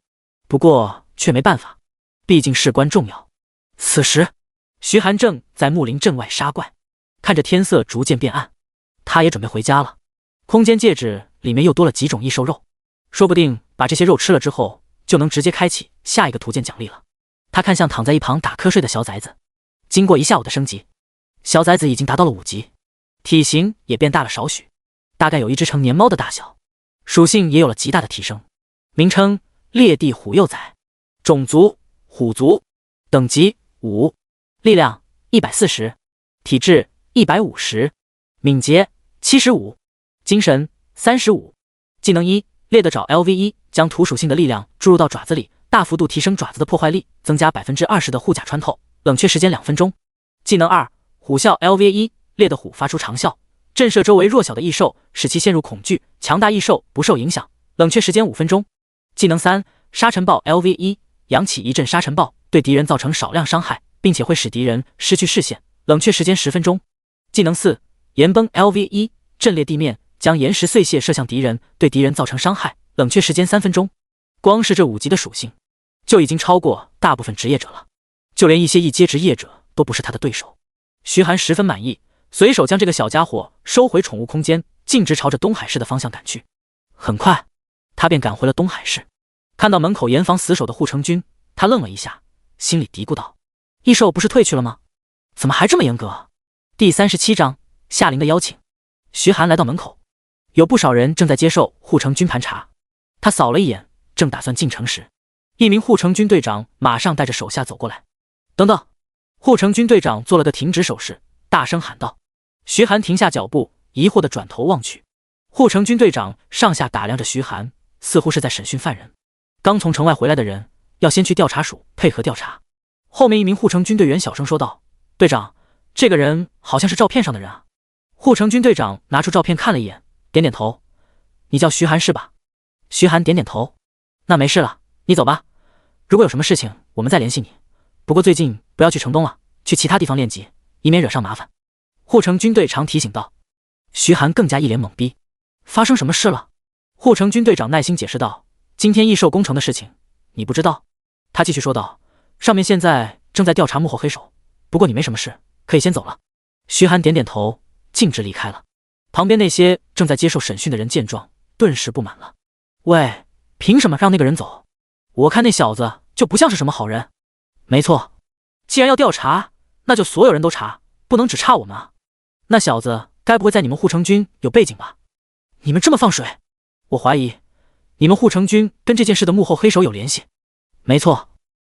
不过却没办法，毕竟事关重要。此时徐寒正在木林镇外杀怪，看着天色逐渐变暗，他也准备回家了。空间戒指里面又多了几种异兽肉，说不定把这些肉吃了之后，就能直接开启下一个图鉴奖励了。他看向躺在一旁打瞌睡的小崽子，经过1下午的升级，小崽子已经达到了5级，体型也变大了少许，大概有一只成年猫的大小，属性也有了极大的提升。名称：烈地虎幼崽，种族：虎族，等级5，力量140，体质150，敏捷75，精神35。技能1：猎的爪 LV1，将土属性的力量注入到爪子里，大幅度提升爪子的破坏力，增加 20% 的护甲穿透，冷却时间2分钟。技能2：虎啸 LV1，猎的虎发出长啸，震慑周围弱小的异兽，使其陷入恐惧，强大异兽不受影响，冷却时间5分钟。技能3：沙尘暴 LV1，扬起一阵沙尘暴，对敌人造成少量伤害，并且会使敌人失去视线，冷却时间10分钟。技能4：岩崩 LV1，震裂地面，将岩石碎屑射向敌人，对敌人造成伤害，冷却时间3分钟。光是这5级的属性，就已经超过大部分职业者了，就连一些一阶职业者都不是他的对手。徐寒十分满意，随手将这个小家伙收回宠物空间，径直朝着东海市的方向赶去。很快他便赶回了东海市。看到门口严防死守的护城军，他愣了一下，心里嘀咕道：异兽不是退去了吗？怎么还这么严格？第37章夏灵的邀请。徐寒来到门口，有不少人正在接受护城军盘查。他扫了一眼，正打算进城时，一名护城军队长马上带着手下走过来。等等！护城军队长做了个停止手势，大声喊道。徐寒停下脚步，疑惑地转头望去。护城军队长上下打量着徐寒，似乎是在审讯犯人。刚从城外回来的人要先去调查署配合调查。后面一名护城军队员小声说道：队长，这个人好像是照片上的人啊。护城军队长拿出照片看了一眼，点点头：你叫徐寒是吧？徐寒点点头：那没事了，你走吧，如果有什么事情我们再联系你，不过最近不要去城东了，去其他地方练级，以免惹上麻烦。护城军队长提醒道。徐寒更加一脸懵逼，发生什么事了？护城军队长耐心解释道：今天异兽攻城的事情你不知道。他继续说道：上面现在正在调查幕后黑手，不过你没什么事，可以先走了。徐寒点点头，径直离开了。旁边那些正在接受审讯的人见状，顿时不满了：喂，凭什么让那个人走？我看那小子就不像是什么好人。没错，既然要调查，那就所有人都查，不能只查我们啊。那小子该不会在你们护城军有背景吧？你们这么放水，我怀疑你们护城军跟这件事的幕后黑手有联系。没错，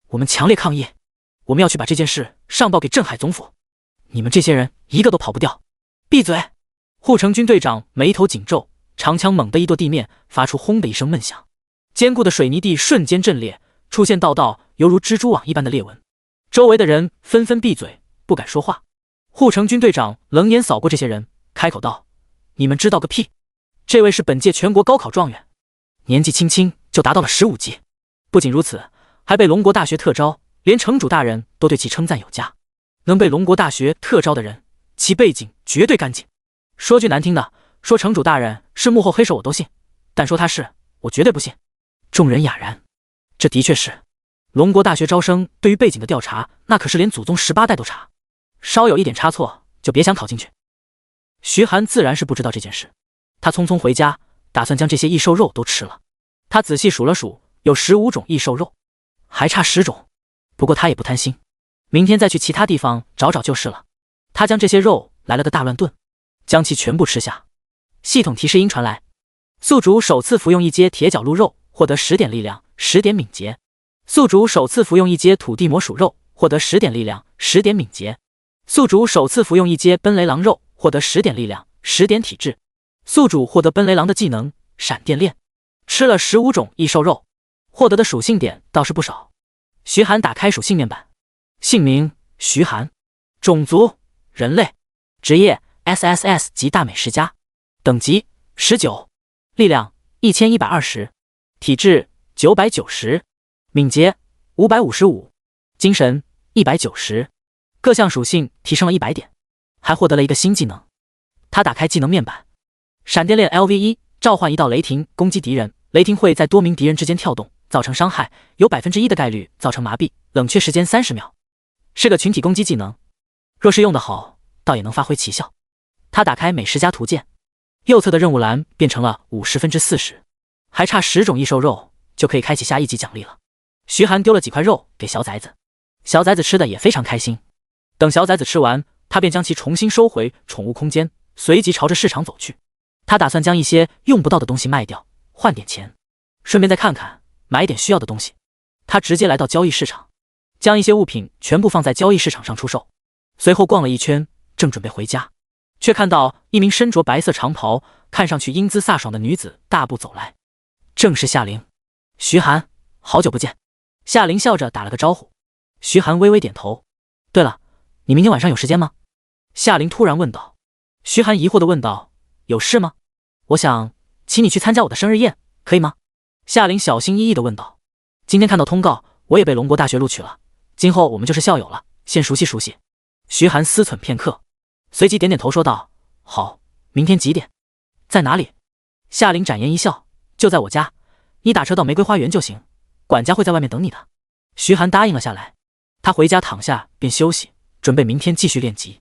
我们强烈抗议，我们要去把这件事上报给镇海总府，你们这些人一个都跑不掉。闭嘴！护城军队长眉头紧皱，长枪猛地一跺地面，发出轰的一声闷响，坚固的水泥地瞬间震裂，出现道道犹如蜘蛛网一般的裂纹。周围的人纷纷闭嘴，不敢说话。护城军队长冷眼扫过这些人，开口道：你们知道个屁！这位是本届全国高考状元，年纪轻轻就达到了15级，不仅如此，还被龙国大学特招，连城主大人都对其称赞有加。能被龙国大学特招的人，其背景绝对干净。说句难听的，说城主大人是幕后黑手我都信，但说他是，我绝对不信。众人哑然。这的确是龙国大学招生对于背景的调查，那可是连祖宗18代都查，稍有一点差错就别想考进去。徐寒自然是不知道这件事，他匆匆回家，打算将这些异兽肉都吃了。他仔细数了数，有15种异兽肉，还差10种。不过他也不贪心，明天再去其他地方找找就是了。他将这些肉来了个大乱炖，将其全部吃下。系统提示音传来：宿主首次服用一阶铁角鹿肉，获得10点力量，10点敏捷。宿主首次服用一阶土地魔鼠肉，获得10点力量，10点敏捷。宿主首次服用一阶奔雷狼肉，获得10点力量，10点体质。宿主获得奔雷狼的技能闪电链。吃了15种异兽肉，获得的属性点倒是不少。徐寒打开属性面板，姓名徐寒，种族人类，职业 SSS 级大美食家，等级19，力量1120，体质990，敏捷555，精神190，各项属性提升了100点，还获得了一个新技能。他打开技能面板，闪电链 LV1，召唤一道雷霆攻击敌人，雷霆会在多名敌人之间跳动，造成伤害，有 1% 的概率造成麻痹，冷却时间30秒，是个群体攻击技能，若是用得好，倒也能发挥奇效。他打开美食家图鉴，右侧的任务栏变成了40%，还差10种异兽肉就可以开启下一级奖励了。徐寒丢了几块肉给小崽子，小崽子吃的也非常开心。等小崽子吃完，他便将其重新收回宠物空间，随即朝着市场走去。他打算将一些用不到的东西卖掉，换点钱，顺便再看看买一点需要的东西。他直接来到交易市场，将一些物品全部放在交易市场上出售，随后逛了一圈，正准备回家，却看到一名身着白色长袍，看上去英姿飒爽的女子大步走来，正是夏灵。徐寒，好久不见。夏灵笑着打了个招呼。徐寒微微点头。对了，你明天晚上有时间吗？夏灵突然问道。徐寒疑惑地问道：有事吗？我想请你去参加我的生日宴，可以吗？夏灵小心翼翼地问道。今天看到通告，我也被龙国大学录取了，今后我们就是校友了，先熟悉熟悉。徐寒思忖片刻，随即点点头说道：好，明天几点？在哪里？夏灵展颜一笑：就在我家，你打车到玫瑰花园就行，管家会在外面等你的。徐寒答应了下来，他回家躺下便休息，准备明天继续练级，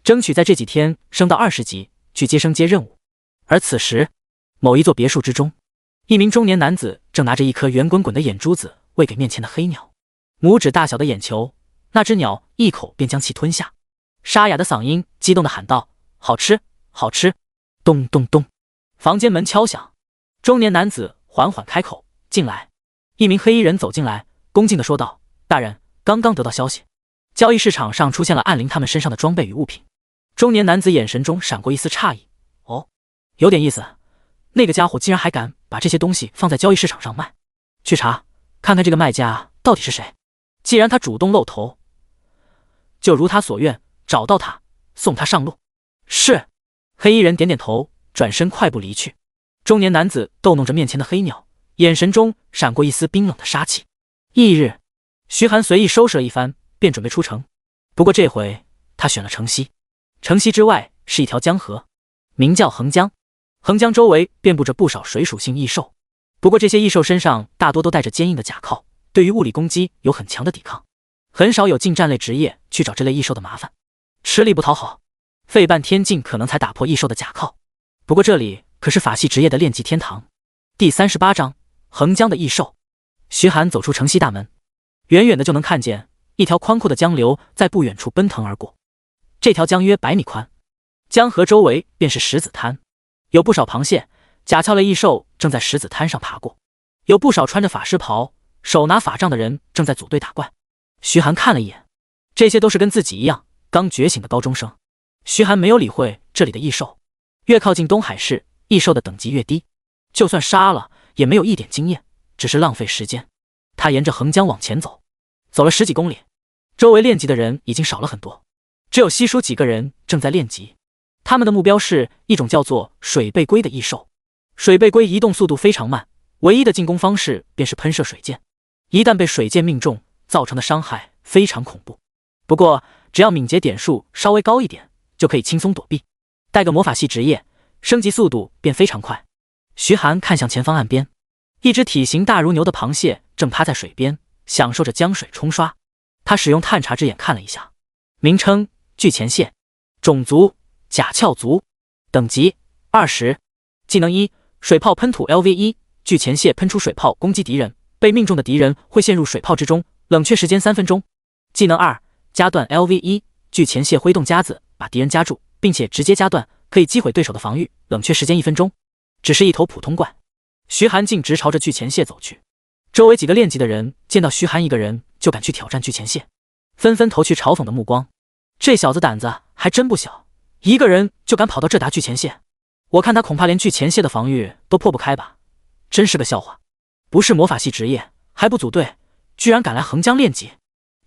争取在这几天升到20级，去接生接任务。而此时，某一座别墅之中，一名中年男子正拿着一颗圆滚滚的眼珠子喂给面前的黑鸟，拇指大小的眼球，那只鸟一口便将其吞下。沙哑的嗓音激动地喊道：“好吃，好吃！”咚咚咚，房间门敲响，中年男子缓缓开口：“进来。”一名黑衣人走进来，恭敬地说道：“大人，刚刚得到消息，交易市场上出现了暗灵他们身上的装备与物品。”中年男子眼神中闪过一丝诧异：“哦，有点意思，那个家伙竟然还敢把这些东西放在交易市场上卖。去查，看看这个卖家到底是谁。既然他主动露头，就如他所愿，找到他，送他上路。”是。黑衣人点点头，转身快步离去。中年男子逗弄着面前的黑鸟，眼神中闪过一丝冰冷的杀气。翌日，徐寒随意收拾了一番，便准备出城。不过这回他选了城西。城西之外是一条江河，名叫横江。横江周围遍布着不少水属性异兽，不过这些异兽身上大多都带着坚硬的甲壳，对于物理攻击有很强的抵抗，很少有近战类职业去找这类异兽的麻烦，吃力不讨好，费半天劲可能才打破异兽的甲壳。不过这里可是法系职业的炼级天堂。第38章横江的异兽。徐寒走出城西大门，远远的就能看见一条宽阔的江流在不远处奔腾而过。这条江约100米宽，江河周围便是石子滩，有不少螃蟹、甲壳类异兽正在石子滩上爬过，有不少穿着法师袍、手拿法杖的人正在组队打怪。徐寒看了一眼，这些都是跟自己一样刚觉醒的高中生。徐寒没有理会这里的异兽，越靠近东海市，异兽的等级越低，就算杀了也没有一点经验，只是浪费时间。他沿着横江往前走，走了10几公里，周围练级的人已经少了很多，只有稀疏几个人正在练级。他们的目标是一种叫做水背龟的异兽。水背龟移动速度非常慢，唯一的进攻方式便是喷射水箭，一旦被水箭命中，造成的伤害非常恐怖。不过只要敏捷点数稍微高一点，就可以轻松躲避。带个魔法系职业，升级速度便非常快。徐寒看向前方岸边，一只体型大如牛的螃蟹正趴在水边，享受着江水冲刷。他使用探查之眼看了一下，名称巨钳蟹，种族甲壳族，等级20，技能1，水泡喷吐 LV1，巨钳蟹喷出水泡攻击敌人，被命中的敌人会陷入水泡之中，冷却时间3分钟。技能2，夹断 LV1，巨钳蟹挥动夹子把敌人夹住，并且直接夹断，可以击毁对手的防御，冷却时间1分钟。只是一头普通怪。徐寒径直朝着巨钳蟹走去，周围几个练级的人见到徐寒一个人就敢去挑战巨钳蟹，纷纷投去嘲讽的目光。这小子胆子还真不小，一个人就敢跑到这打巨钳蟹，我看他恐怕连巨钳蟹的防御都破不开吧，真是个笑话。不是魔法系职业，还不组队，居然敢来横江练级，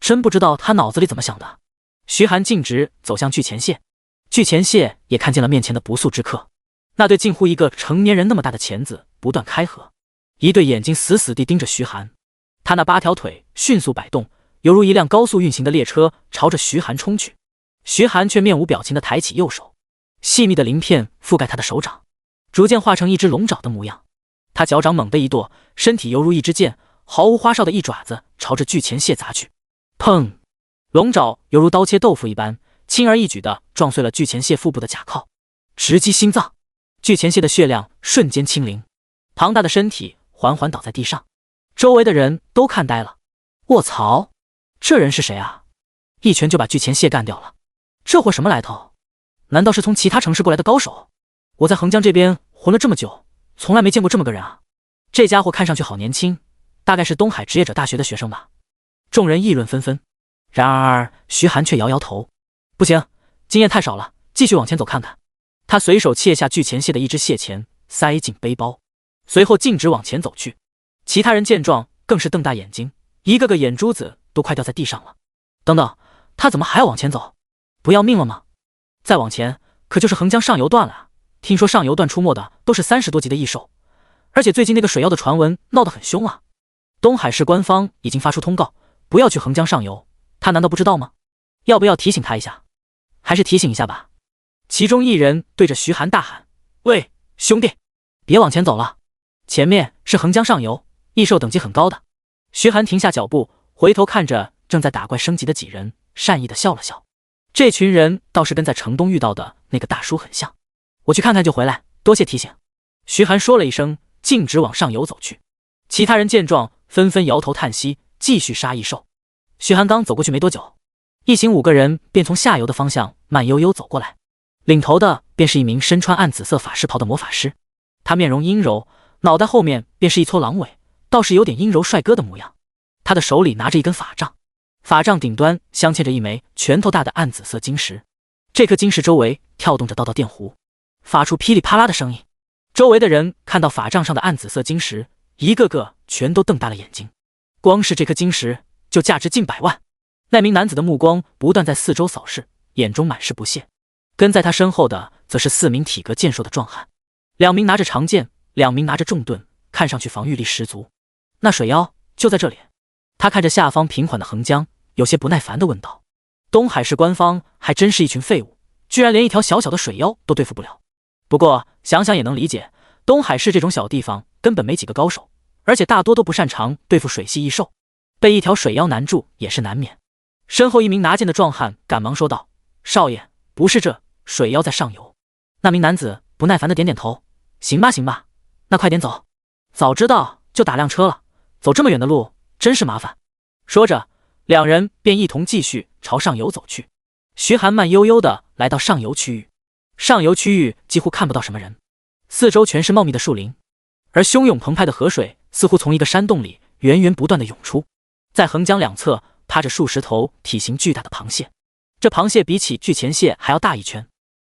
真不知道他脑子里怎么想的。徐寒径直走向巨钳蟹，巨钳蟹也看见了面前的不速之客，那对近乎一个成年人那么大的钳子不断开合，一对眼睛死死地盯着徐寒。他那8条腿迅速摆动，犹如一辆高速运行的列车朝着徐寒冲去。徐寒却面无表情地抬起右手，细密的鳞片覆盖他的手掌，逐渐化成一只龙爪的模样。他脚掌猛地一跺，身体犹如一支箭，毫无花哨的一爪子朝着巨钳蟹砸去。砰！龙爪犹如刀切豆腐一般，轻而易举地撞碎了巨钳蟹腹部的甲壳，直击心脏。巨钳蟹的血量瞬间清零，庞大的身体缓缓倒在地上。周围的人都看呆了。卧槽，这人是谁啊？一拳就把巨钳蟹干掉了，这货什么来头？难道是从其他城市过来的高手？我在横江这边混了这么久，从来没见过这么个人啊！这家伙看上去好年轻，大概是东海职业者大学的学生吧。众人议论纷纷。然而徐寒却摇摇头，不行，经验太少了，继续往前走看看。他随手切下巨钳蟹的一只蟹钳，塞进背包，随后径直往前走去。其他人见状更是瞪大眼睛，一个个眼珠子都快掉在地上了。等等，他怎么还要往前走？不要命了吗？再往前可就是横江上游段了啊！听说上游段出没的都是30多级的异兽，而且最近那个水妖的传闻闹得很凶啊。东海市官方已经发出通告，不要去横江上游，他难道不知道吗？要不要提醒他一下？还是提醒一下吧。其中一人对着徐寒大喊：“喂，兄弟，别往前走了，前面是横江上游，异兽等级很高的。”徐寒停下脚步，回头看着正在打怪升级的几人，善意的笑了笑。这群人倒是跟在城东遇到的那个大叔很像。我去看看就回来，多谢提醒。徐寒说了一声，径直往上游走去。其他人见状，纷纷摇头叹息，继续杀异兽。徐寒刚走过去没多久，一行5个人便从下游的方向慢悠悠走过来，领头的便是一名身穿暗紫色法师袍的魔法师。他面容阴柔，脑袋后面便是一撮狼尾，倒是有点阴柔帅哥的模样。他的手里拿着一根法杖，法杖顶端镶嵌着一枚拳头大的暗紫色晶石。这颗晶石周围跳动着道道电弧，发出噼里啪啦的声音。周围的人看到法杖上的暗紫色晶石，一个个全都瞪大了眼睛。光是这颗晶石就价值近100万。那名男子的目光不断在四周扫视，眼中满是不屑。跟在他身后的则是4名体格健硕的壮汉，2名拿着长剑，2名拿着重盾，看上去防御力十足。那水妖就在这里。他看着下方平缓的横江，有些不耐烦地问道：东海市官方还真是一群废物，居然连一条小小的水妖都对付不了。不过想想也能理解，东海市这种小地方根本没几个高手，而且大多都不擅长对付水系异兽，被一条水妖难住也是难免。身后一名拿剑的壮汉赶忙说道：少爷，不是这水妖在上游。那名男子不耐烦地点点头：行吧行吧，那快点走，早知道就打辆车了，走这么远的路真是麻烦。说着2人便一同继续朝上游走去。徐寒慢悠悠地来到上游区域，上游区域几乎看不到什么人，四周全是茂密的树林，而汹涌澎湃的河水似乎从一个山洞里源源不断地涌出。在横江两侧趴着数十头体型巨大的螃蟹，这螃蟹比起巨钳蟹还要大一圈，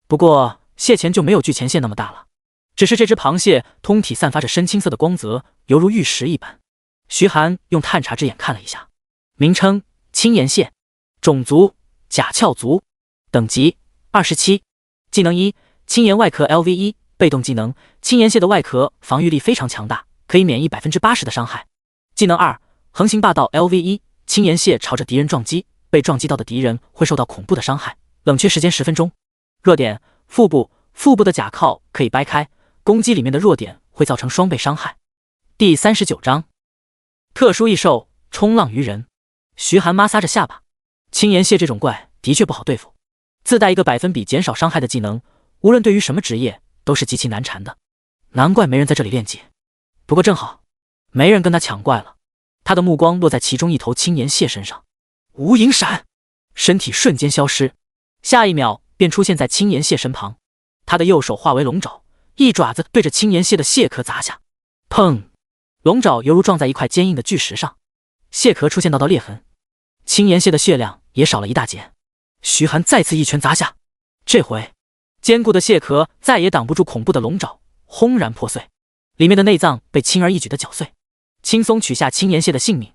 不过蟹钳就没有巨钳蟹那么大了，只是这只螃蟹通体散发着深青色的光泽，犹如玉石一般。徐寒用探查之眼看了一下，名称青岩蟹，种族甲壳族，等级27，技能1，青岩外壳 LV1，被动技能，青岩蟹的外壳防御力非常强大，可以免疫 80% 的伤害。技能2，横行霸道 LV1，青岩蟹朝着敌人撞击，被撞击到的敌人会受到恐怖的伤害，冷却时间10分钟。弱点腹部的甲壳可以掰开，攻击里面的弱点会造成双倍伤害。第39章特殊异兽冲浪鱼人。徐寒摩挲着下巴，青岩蟹这种怪的确不好对付，自带一个100%减少伤害的技能，无论对于什么职业都是极其难缠的，难怪没人在这里练级。不过正好没人跟他抢怪了。他的目光落在其中一头青岩蟹身上，无影闪，身体瞬间消失，下一秒便出现在青岩蟹身旁。他的右手化为龙爪，一爪子对着青岩蟹的蟹壳砸下，砰！龙爪犹如撞在一块坚硬的巨石上，蟹壳出现道道裂痕，青岩蟹的血量也少了一大截。徐寒再次一拳砸下，这回坚固的蟹壳再也挡不住恐怖的龙爪，轰然破碎，里面的内脏被轻而易举地搅碎，轻松取下青岩蟹的性命。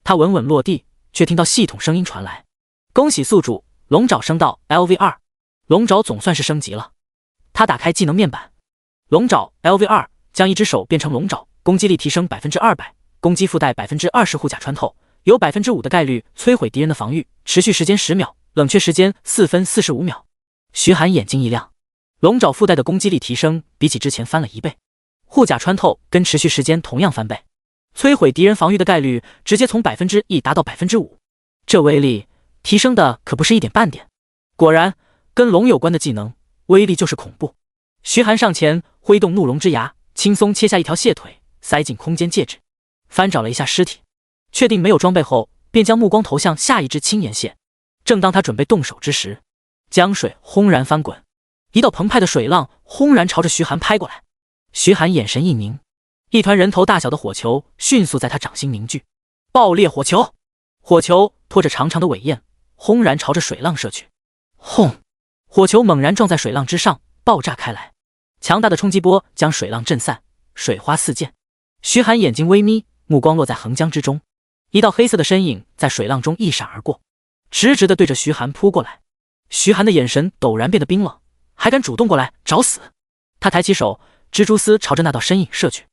他稳稳落地，却听到系统声音传来：恭喜宿主，龙爪升到 LV2。 龙爪总算是升级了。他打开技能面板，龙爪 LV2， 将一只手变成龙爪，攻击力提升 200%， 攻击附带 20% 护甲穿透，有 5% 的概率摧毁敌人的防御，持续时间10秒，冷却时间4分45秒。徐寒眼睛一亮，龙爪附带的攻击力提升比起之前翻了1倍，护甲穿透跟持续时间同样翻倍，摧毁敌人防御的概率直接从 1% 达到 5%， 这威力提升的可不是一点半点。果然跟龙有关的技能威力就是恐怖。徐寒上前挥动怒龙之牙，轻松切下一条蟹腿，塞进空间戒指，翻找了一下尸体，确定没有装备后，便将目光投向下一只青岩蟹。正当他准备动手之时，江水轰然翻滚，一道澎湃的水浪轰然朝着徐寒拍过来。徐寒眼神一凝，一团人头大小的火球迅速在他掌心凝聚，爆裂火球。火球拖着长长的尾焰，轰然朝着水浪射去。轰！火球猛然撞在水浪之上，爆炸开来，强大的冲击波将水浪震散，水花四溅。徐寒眼睛微眯，目光落在横江之中，一道黑色的身影在水浪中一闪而过，直直地对着徐寒扑过来。徐寒的眼神陡然变得冰冷，还敢主动过来找死？他抬起手，蜘蛛丝朝着那道身影射去，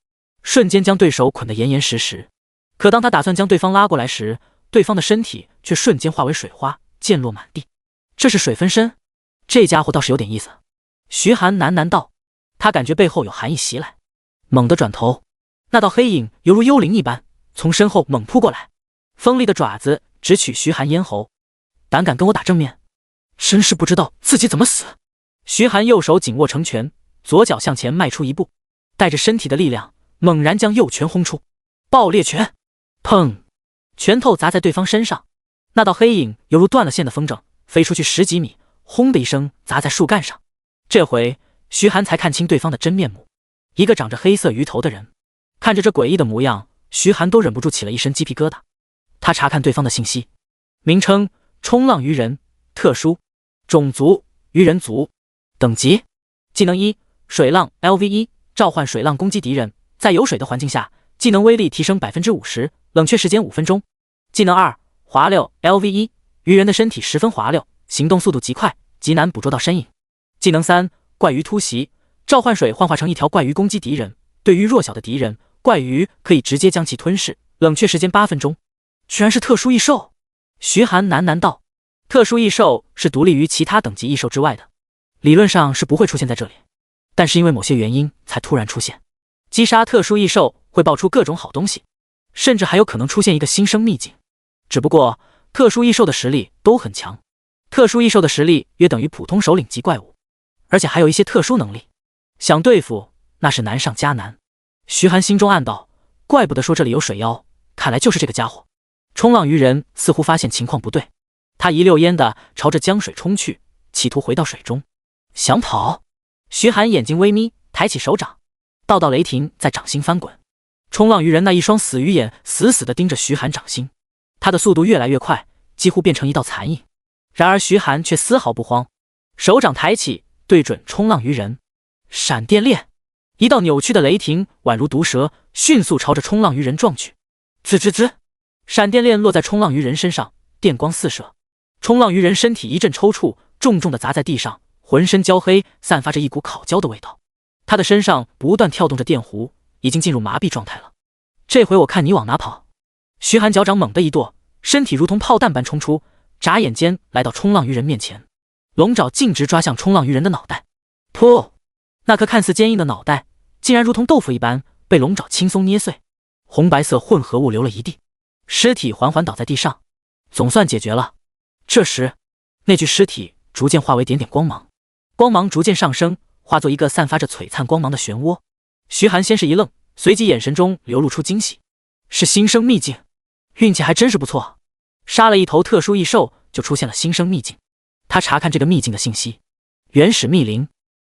瞬间将对手捆得严严实实。可当他打算将对方拉过来时，对方的身体却瞬间化为水花，溅落满地。这是水分身？这家伙倒是有点意思。徐寒喃喃道，他感觉背后有寒意袭来，猛地转头，那道黑影犹如幽灵一般从身后猛扑过来，锋利的爪子直取徐寒咽喉。胆敢跟我打正面，真是不知道自己怎么死。徐寒右手紧握成拳，左脚向前迈出一步，带着身体的力量猛然将右拳轰出，爆裂拳，砰！拳头砸在对方身上，那道黑影犹如断了线的风筝，飞出去10几米，轰的一声砸在树干上。这回徐寒才看清对方的真面目，一个长着黑色鱼头的人。看着这诡异的模样，徐寒都忍不住起了一身鸡皮疙瘩。他查看对方的信息，名称：冲浪鱼人，特殊，种族：鱼人族，等级：技能1，水浪 LV1，召唤水浪攻击敌人，在有水的环境下，技能威力提升 50%， 冷却时间5分钟。技能2，滑溜 LV1，鱼人的身体十分滑溜，行动速度极快，极难捕捉到身影。技能3，怪鱼突袭，召唤水幻化成一条怪鱼攻击敌人，对于弱小的敌人，怪鱼可以直接将其吞噬，冷却时间8分钟。居然是特殊异兽！徐寒喃喃道：“特殊异兽是独立于其他等级异兽之外的，理论上是不会出现在这里，但是因为某些原因才突然出现。击杀特殊异兽会爆出各种好东西，甚至还有可能出现一个新生秘境。只不过特殊异兽的实力都很强，特殊异兽的实力约等于普通首领级怪物，而且还有一些特殊能力，想对付那是难上加难。”徐寒心中暗道：怪不得说这里有水妖，看来就是这个家伙。冲浪鱼人似乎发现情况不对，他一溜烟的朝着江水冲去，企图回到水中。想跑？徐寒眼睛微眯，抬起手掌，道道雷霆在掌心翻滚。冲浪鱼人那一双死鱼眼死死的盯着徐寒掌心，他的速度越来越快，几乎变成一道残影。然而徐寒却丝毫不慌，手掌抬起，对准冲浪鱼人，闪电链！一道扭曲的雷霆宛如毒蛇，迅速朝着冲浪鱼人撞去。滋滋滋！闪电链落在冲浪鱼人身上，电光四射。冲浪鱼人身体一阵抽搐，重重的砸在地上，浑身焦黑，散发着一股烤焦的味道。他的身上不断跳动着电弧，已经进入麻痹状态了。这回我看你往哪跑！徐寒脚掌猛地一跺，身体如同炮弹般冲出，眨眼间来到冲浪鱼人面前，龙爪径直抓向冲浪鱼人的脑袋。噗！那颗看似坚硬的脑袋，竟然如同豆腐一般被龙爪轻松捏碎，红白色混合物流了一地。尸体缓缓倒在地上，总算解决了。这时，那具尸体逐渐化为点点光芒，光芒逐渐上升，化作一个散发着璀璨光芒的漩涡。徐寒先是一愣，随即眼神中流露出惊喜：是新生秘境，运气还真是不错。杀了一头特殊异兽，就出现了新生秘境。他查看这个秘境的信息：原始密林，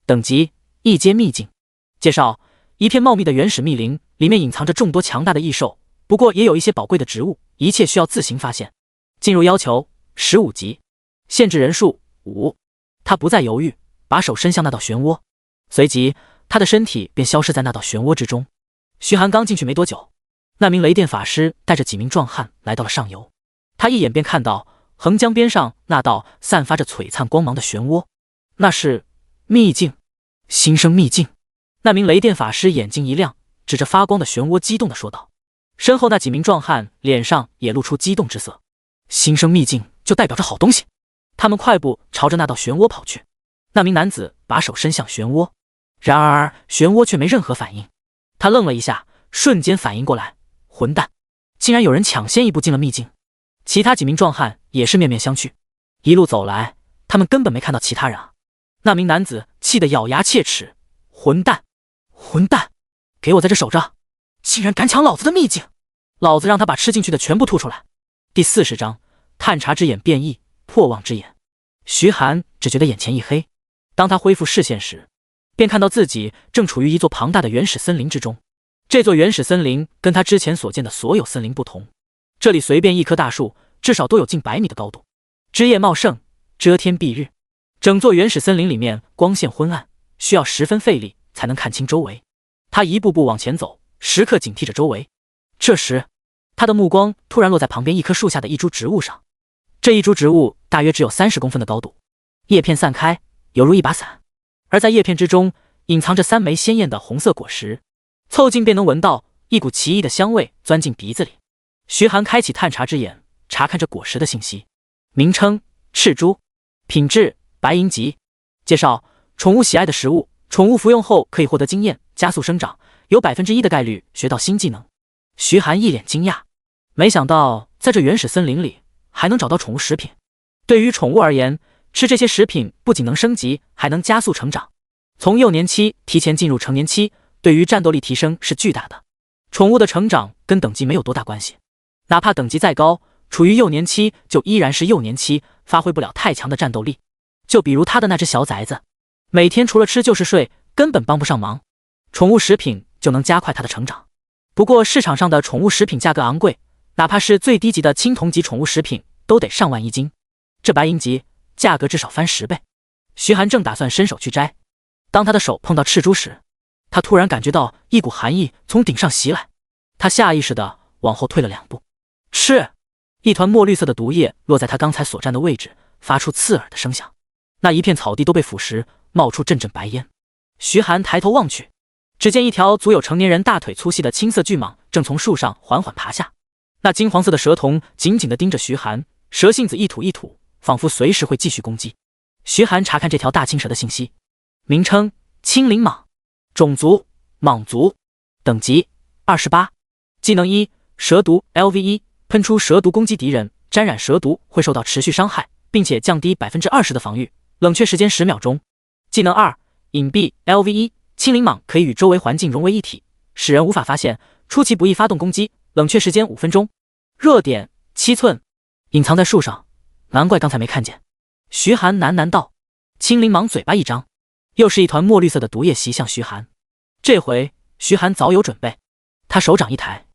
等级1阶秘境。介绍：一片茂密的原始密林，里面隐藏着众多强大的异兽，不过也有一些宝贵的植物，一切需要自行发现。进入要求15级，限制人数5。他不再犹豫，把手伸向那道漩涡，随即他的身体便消失在那道漩涡之中。徐寒刚进去没多久，那名雷电法师带着几名壮汉来到了上游。他一眼便看到横江边上那道散发着璀璨光芒的漩涡，那是秘境，新生秘境。那名雷电法师眼睛一亮，指着发光的漩涡激动地说道。身后那几名壮汉脸上也露出激动之色，新生秘境就代表着好东西。他们快步朝着那道漩涡跑去。那名男子把手伸向漩涡，然而漩涡却没任何反应。他愣了一下，瞬间反应过来，混蛋，竟然有人抢先一步进了秘境。其他几名壮汉也是面面相觑，一路走来，他们根本没看到其他人啊。那名男子气得咬牙切齿，混蛋，混蛋，给我在这守着，竟然敢抢老子的秘境，老子让他把吃进去的全部吐出来。第40章探查之眼变异，破望之眼。徐寒只觉得眼前一黑，当他恢复视线时，便看到自己正处于一座庞大的原始森林之中。这座原始森林跟他之前所见的所有森林不同，这里随便一棵大树至少都有近100米的高度，枝叶茂盛，遮天蔽日。整座原始森林里面光线昏暗，需要十分费力才能看清周围。他一步步往前走，时刻警惕着周围。这时，他的目光突然落在旁边一棵树下的一株植物上。这一株植物大约只有30公分的高度，叶片散开，犹如一把伞，而在叶片之中隐藏着3枚鲜艳的红色果实。凑近便能闻到一股奇异的香味钻进鼻子里。徐寒开启探查之眼，查看着果实的信息。名称：赤珠，品质：白银级。介绍：宠物喜爱的食物，宠物服用后可以获得经验，加速生长，有1%的概率学到新技能。徐寒一脸惊讶，没想到在这原始森林里还能找到宠物食品。对于宠物而言，吃这些食品不仅能升级，还能加速成长，从幼年期提前进入成年期，对于战斗力提升是巨大的。宠物的成长跟等级没有多大关系，哪怕等级再高，处于幼年期就依然是幼年期，发挥不了太强的战斗力。就比如他的那只小崽子，每天除了吃就是睡，根本帮不上忙。宠物食品就能加快它的成长。不过市场上的宠物食品价格昂贵，哪怕是最低级的青铜级宠物食品都得上万一斤，这白银级价格至少翻10倍。徐寒正打算伸手去摘，当他的手碰到赤珠时，他突然感觉到一股寒意从顶上袭来，他下意识地往后退了2步。吃！一团墨绿色的毒液落在他刚才所站的位置，发出刺耳的声响。那一片草地都被腐蚀，冒出阵阵白烟。徐寒抬头望去，只见一条足有成年人大腿粗细的青色巨蟒正从树上缓缓爬下，那金黄色的蛇瞳紧紧地盯着徐寒，蛇信子一吐一吐，仿佛随时会继续攻击。徐寒查看这条大青蛇的信息，名称青鳞蟒，种族蟒族，等级28，技能1蛇毒 LV1， 喷出蛇毒攻击敌人，沾染蛇毒会受到持续伤害，并且降低 20% 的防御，冷却时间10秒钟。技能2隐蔽 LV1， 青鳞蟒可以与周围环境融为一体，使人无法发现，出其不意发动攻击，冷却时间5分钟。弱点7寸，隐藏在树上，难怪刚才没看见。徐寒喃喃道。青鳞蟒嘴巴一张，又是一团墨绿色的毒液袭向徐寒。这回徐寒早有准备，他手掌一抬，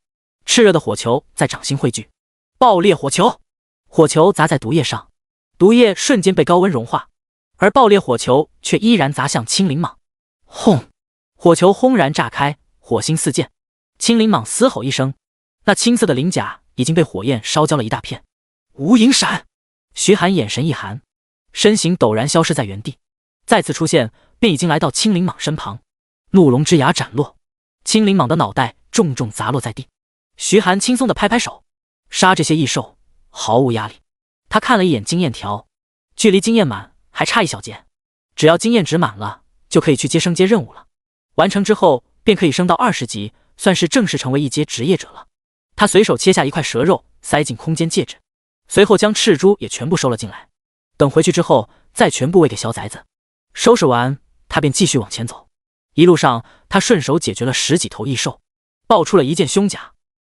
炽热的火球在掌心汇聚，爆裂火球！火球砸在毒液上，毒液瞬间被高温融化，而爆裂火球却依然砸向青鳞蟒。轰！火球轰然炸开，火星四溅。青鳞蟒嘶吼一声，那青色的鳞甲已经被火焰烧焦了一大片。无影闪！徐寒眼神一寒，身形陡然消失在原地，再次出现便已经来到青鳞蟒身旁。怒龙之牙斩落，青鳞蟒的脑袋重重砸落在地。徐寒轻松地拍拍手，杀这些异兽毫无压力。他看了一眼经验条，距离经验满还差1小节，只要经验值满了就可以去接升阶任务了，完成之后便可以升到20级，算是正式成为一阶职业者了。他随手切下一块蛇肉塞进空间戒指，随后将赤珠也全部收了进来，等回去之后再全部喂给小崽子。收拾完他便继续往前走，一路上他顺手解决了10几头异兽，爆出了一件胸甲，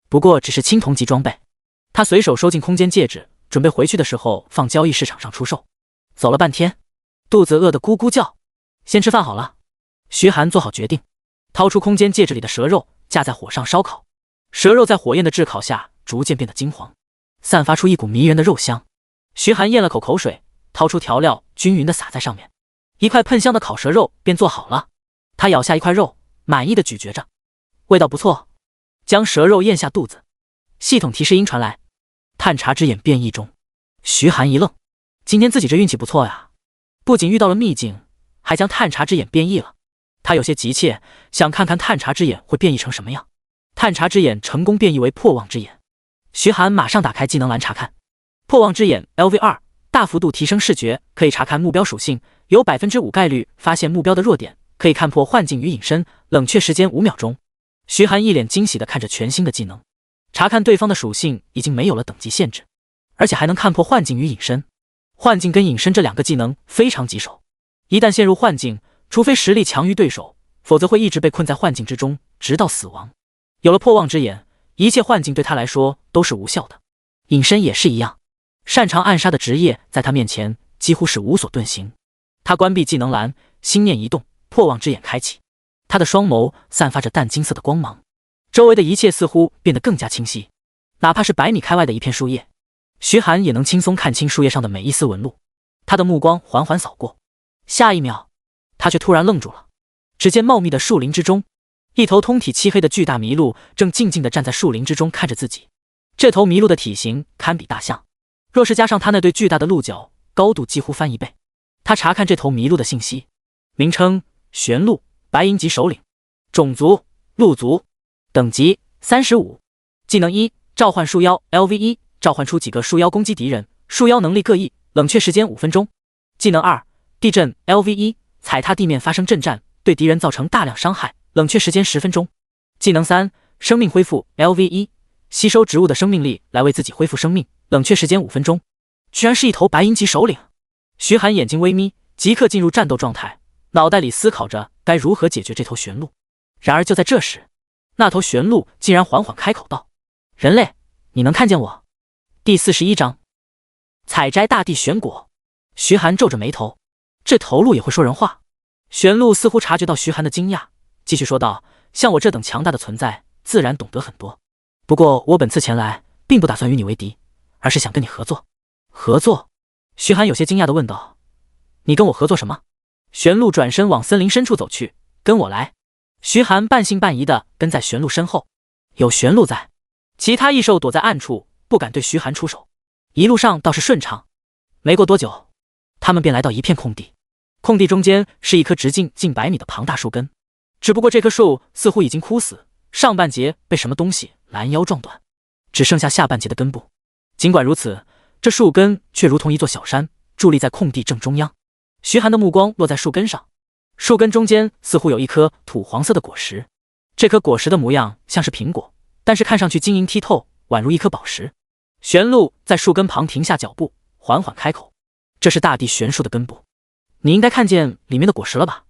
不过只是青铜级装备。他随手收进空间戒指，准备回去的时候放交易市场上出售。走了半天，肚子饿得咕咕叫，先吃饭好了。徐寒做好决定，掏出空间戒指里的蛇肉架在火上烧烤，蛇肉在火焰的炙烤下逐渐变得金黄，散发出一股迷人的肉香。徐寒咽了口口水，掏出调料均匀地撒在上面，一块喷香的烤蛇肉便做好了。他咬下一块肉，满意的咀嚼着，味道不错。将蛇肉咽下肚子，系统提示音传来，探查之眼变异中。徐寒一愣，今天自己这运气不错呀，不仅遇到了秘境，还将探查之眼变异了。他有些急切，想看看探查之眼会变异成什么样。探查之眼成功变异为破望之眼。徐寒马上打开技能栏查看，破望之眼 LV2， 大幅度提升视觉，可以查看目标属性，有 5% 概率发现目标的弱点，可以看破幻境与隐身，冷却时间5秒钟。徐寒一脸惊喜地看着全新的技能，查看对方的属性已经没有了等级限制，而且还能看破幻境与隐身。幻境跟隐身这2个技能非常棘手，一旦陷入幻境，除非实力强于对手，否则会一直被困在幻境之中，直到死亡。有了破望之眼，一切幻境对他来说都是无效的。隐身也是一样，擅长暗杀的职业在他面前几乎是无所遁形。他关闭技能栏，心念一动，破望之眼开启。他的双眸散发着淡金色的光芒，周围的一切似乎变得更加清晰，哪怕是100米开外的一片树叶，徐寒也能轻松看清树叶上的每一丝纹路。他的目光缓缓扫过，下一秒他却突然愣住了。只见茂密的树林之中，一头通体漆黑的巨大麋鹿正静静地站在树林之中看着自己。这头麋鹿的体型堪比大象，若是加上他那对巨大的鹿角，高度几乎翻1倍。他查看这头麋鹿的信息，名称玄鹿，白银级首领，种族鹿族，等级35，技能1召唤树妖 LV1， 召唤出几个树妖攻击敌人，树妖能力各异，冷却时间5分钟。技能2地震 LV1， 踩踏地面发生震颤，对敌人造成大量伤害，冷却时间10分钟。技能3生命恢复 LV1， 吸收植物的生命力来为自己恢复生命，冷却时间5分钟。居然是一头白银级首领。徐寒眼睛微眯，即刻进入战斗状态，脑袋里思考着该如何解决这头玄鹿。然而就在这时，那头玄鹿竟然缓缓开口道：“人类，你能看见我？”第41章，采摘大地玄果。徐寒皱着眉头，这头鹿也会说人话？玄鹿似乎察觉到徐寒的惊讶，继续说道：“像我这等强大的存在，自然懂得很多。不过我本次前来，并不打算与你为敌，而是想跟你合作。”合作？徐寒有些惊讶地问道：“你跟我合作什么？”玄鹿转身往森林深处走去，跟我来。徐寒半信半疑地跟在玄鹿身后，有玄鹿在，其他异兽躲在暗处，不敢对徐寒出手。一路上倒是顺畅。没过多久，他们便来到一片空地，空地中间是一棵直径近100米的庞大树根，只不过这棵树似乎已经枯死，上半截被什么东西拦腰撞断，只剩下下半截的根部。尽管如此，这树根却如同一座小山，伫立在空地正中央。徐寒的目光落在树根上，树根中间似乎有一颗土黄色的果实，这颗果实的模样像是苹果，但是看上去晶莹剔透，宛如一颗宝石。玄鹿在树根旁停下脚步，缓缓开口：“这是大地玄树的根部，你应该看见里面的果实了吧？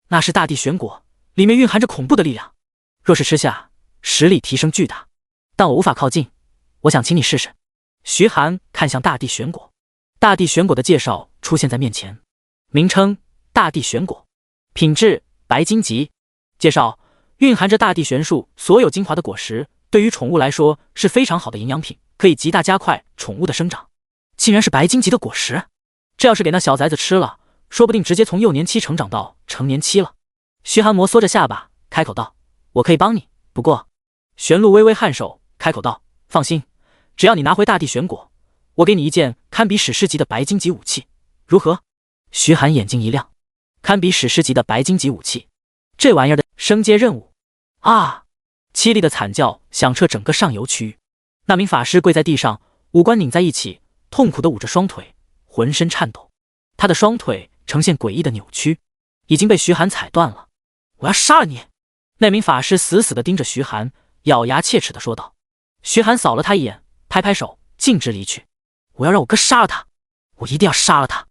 那是大地玄果，里面蕴含着恐怖的力量，若是吃下，实力提升巨大，但我无法靠近，我想请你试试。”徐寒看向大地玄果，大地玄果的介绍出现在面前，名称：大地玄果，品质：白金级。介绍：蕴含着大地玄树所有精华的果实，对于宠物来说是非常好的营养品，可以极大加快宠物的生长。竟然是白金级的果实，这要是给那小崽子吃了，说不定直接从幼年期成长到成年期了。徐寒摩挲着下巴，开口道：“我可以帮你，不过……”玄鹿微微颔首，开口道：“放心，只要你拿回大地玄果，我给你一件堪比史诗级的白金级武器，如何？”徐寒眼睛一亮，堪比史诗级的白金级武器，这玩意儿的升阶任务啊！凄厉的惨叫响彻整个上游区域，那名法师跪在地上，五官拧在一起，痛苦地捂着双腿，浑身颤抖。他的双腿呈现诡异的扭曲，已经被徐寒踩断了。“我要杀了你！”那名法师死死地盯着徐寒，咬牙切齿地说道。徐寒扫了他一眼，拍拍手，径直离去。“我要让我哥杀了他，我一定要杀了他！”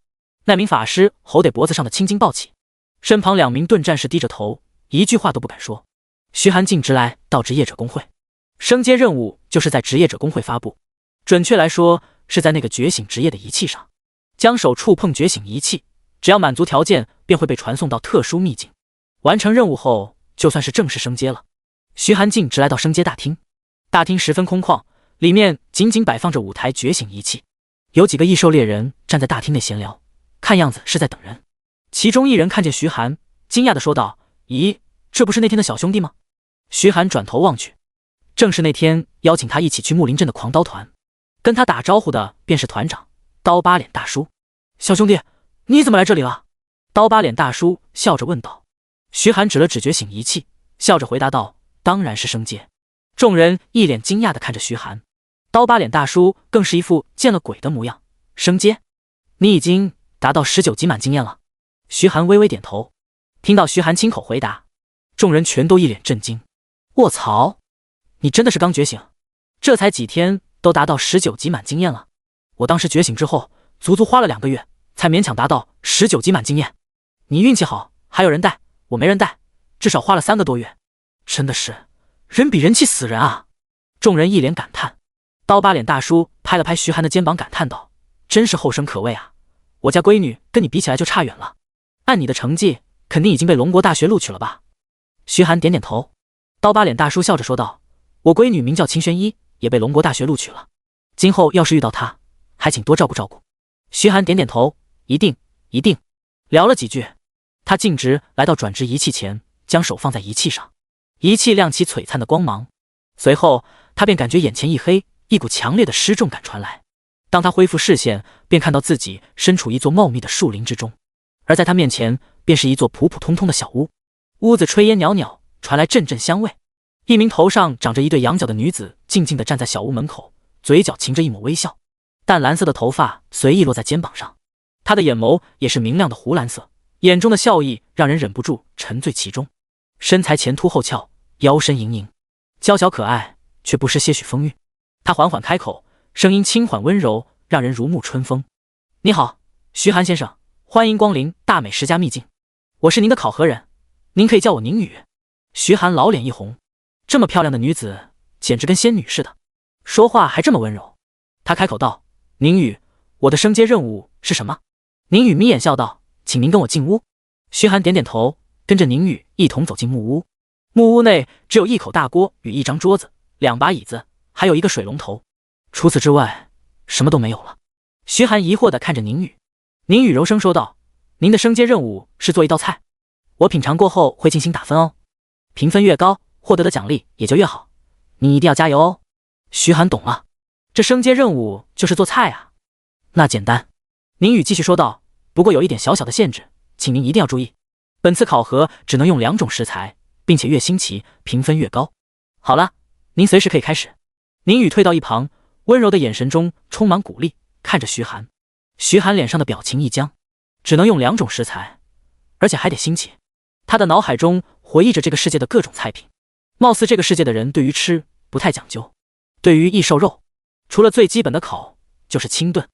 那名法师吼得脖子上的青筋暴起，身旁2名盾战士低着头，一句话都不敢说。徐寒径直来到职业者工会，升阶任务就是在职业者工会发布，准确来说是在那个觉醒职业的仪器上，将手触碰觉醒仪器，只要满足条件便会被传送到特殊秘境，完成任务后就算是正式升阶了。徐寒径直来到升阶大厅，大厅十分空旷，里面仅仅摆放着5台觉醒仪器，有几个异兽猎人站在大厅内闲聊，看样子是在等人。其中一人看见徐寒，惊讶地说道：“咦，这不是那天的小兄弟吗？”徐寒转头望去，正是那天邀请他一起去木林镇的狂刀团，跟他打招呼的便是团长刀疤脸大叔。“小兄弟，你怎么来这里了？”刀疤脸大叔笑着问道。徐寒指了指觉醒仪器，笑着回答道：“当然是升阶。”众人一脸惊讶地看着徐寒，刀疤脸大叔更是一副见了鬼的模样。“升阶？你已经达到19级满经验了？”徐寒微微点头。听到徐寒亲口回答，众人全都一脸震惊。“卧槽，你真的是刚觉醒？这才几天都达到19级满经验了？我当时觉醒之后，足足花了2个月，才勉强达到19级满经验。你运气好，还有人带，我没人带，至少花了3个多月。真的是人比人气死人啊！”众人一脸感叹。刀疤脸大叔拍了拍徐寒的肩膀，感叹道：“真是后生可畏啊！我家闺女跟你比起来就差远了。按你的成绩，肯定已经被龙国大学录取了吧？”徐寒点点头。刀疤脸大叔笑着说道：“我闺女名叫秦玄一，也被龙国大学录取了。今后要是遇到她，还请多照顾照顾。”徐寒点点头：“一定，一定。”聊了几句，他径直来到转职仪器前，将手放在仪器上，仪器亮起璀璨的光芒。随后他便感觉眼前一黑，一股强烈的失重感传来。当他恢复视线，便看到自己身处一座茂密的树林之中，而在他面前便是一座普普通通的小屋。屋子炊烟袅袅，传来阵阵香味。一名头上长着一对羊角的女子静静地站在小屋门口，嘴角噙着一抹微笑，淡蓝色的头发随意落在肩膀上，她的眼眸也是明亮的湖蓝色，眼中的笑意让人忍不住沉醉其中。身材前凸后翘，腰身盈盈，娇小可爱，却不失些许风韵。她缓缓开口，声音轻缓温柔，让人如沐春风。“你好，徐寒先生，欢迎光临大美食家秘境，我是您的考核人，您可以叫我宁宇。”徐寒老脸一红，这么漂亮的女子，简直跟仙女似的，说话还这么温柔。他开口道：“宁宇，我的升阶任务是什么？”宁宇眯眼笑道：“请您跟我进屋。”徐寒点点头，跟着宁宇一同走进木屋。木屋内只有一口大锅与一张桌子、2把椅子，还有一个水龙头，除此之外什么都没有了。徐寒疑惑地看着宁宇，宁宇柔声说道：“您的升阶任务是做一道菜，我品尝过后会进行打分哦，评分越高，获得的奖励也就越好，你一定要加油哦。”徐寒懂了，这升阶任务就是做菜啊，那简单。宁宇继续说道：“不过有一点小小的限制，请您一定要注意，本次考核只能用2种食材，并且越新奇评分越高。好了，您随时可以开始。”宁宇退到一旁，温柔的眼神中充满鼓励，看着徐寒。徐寒脸上的表情一僵，只能用2种食材，而且还得新奇。他的脑海中回忆着这个世界的各种菜品，貌似这个世界的人对于吃不太讲究，对于异兽肉，除了最基本的烤就是清炖，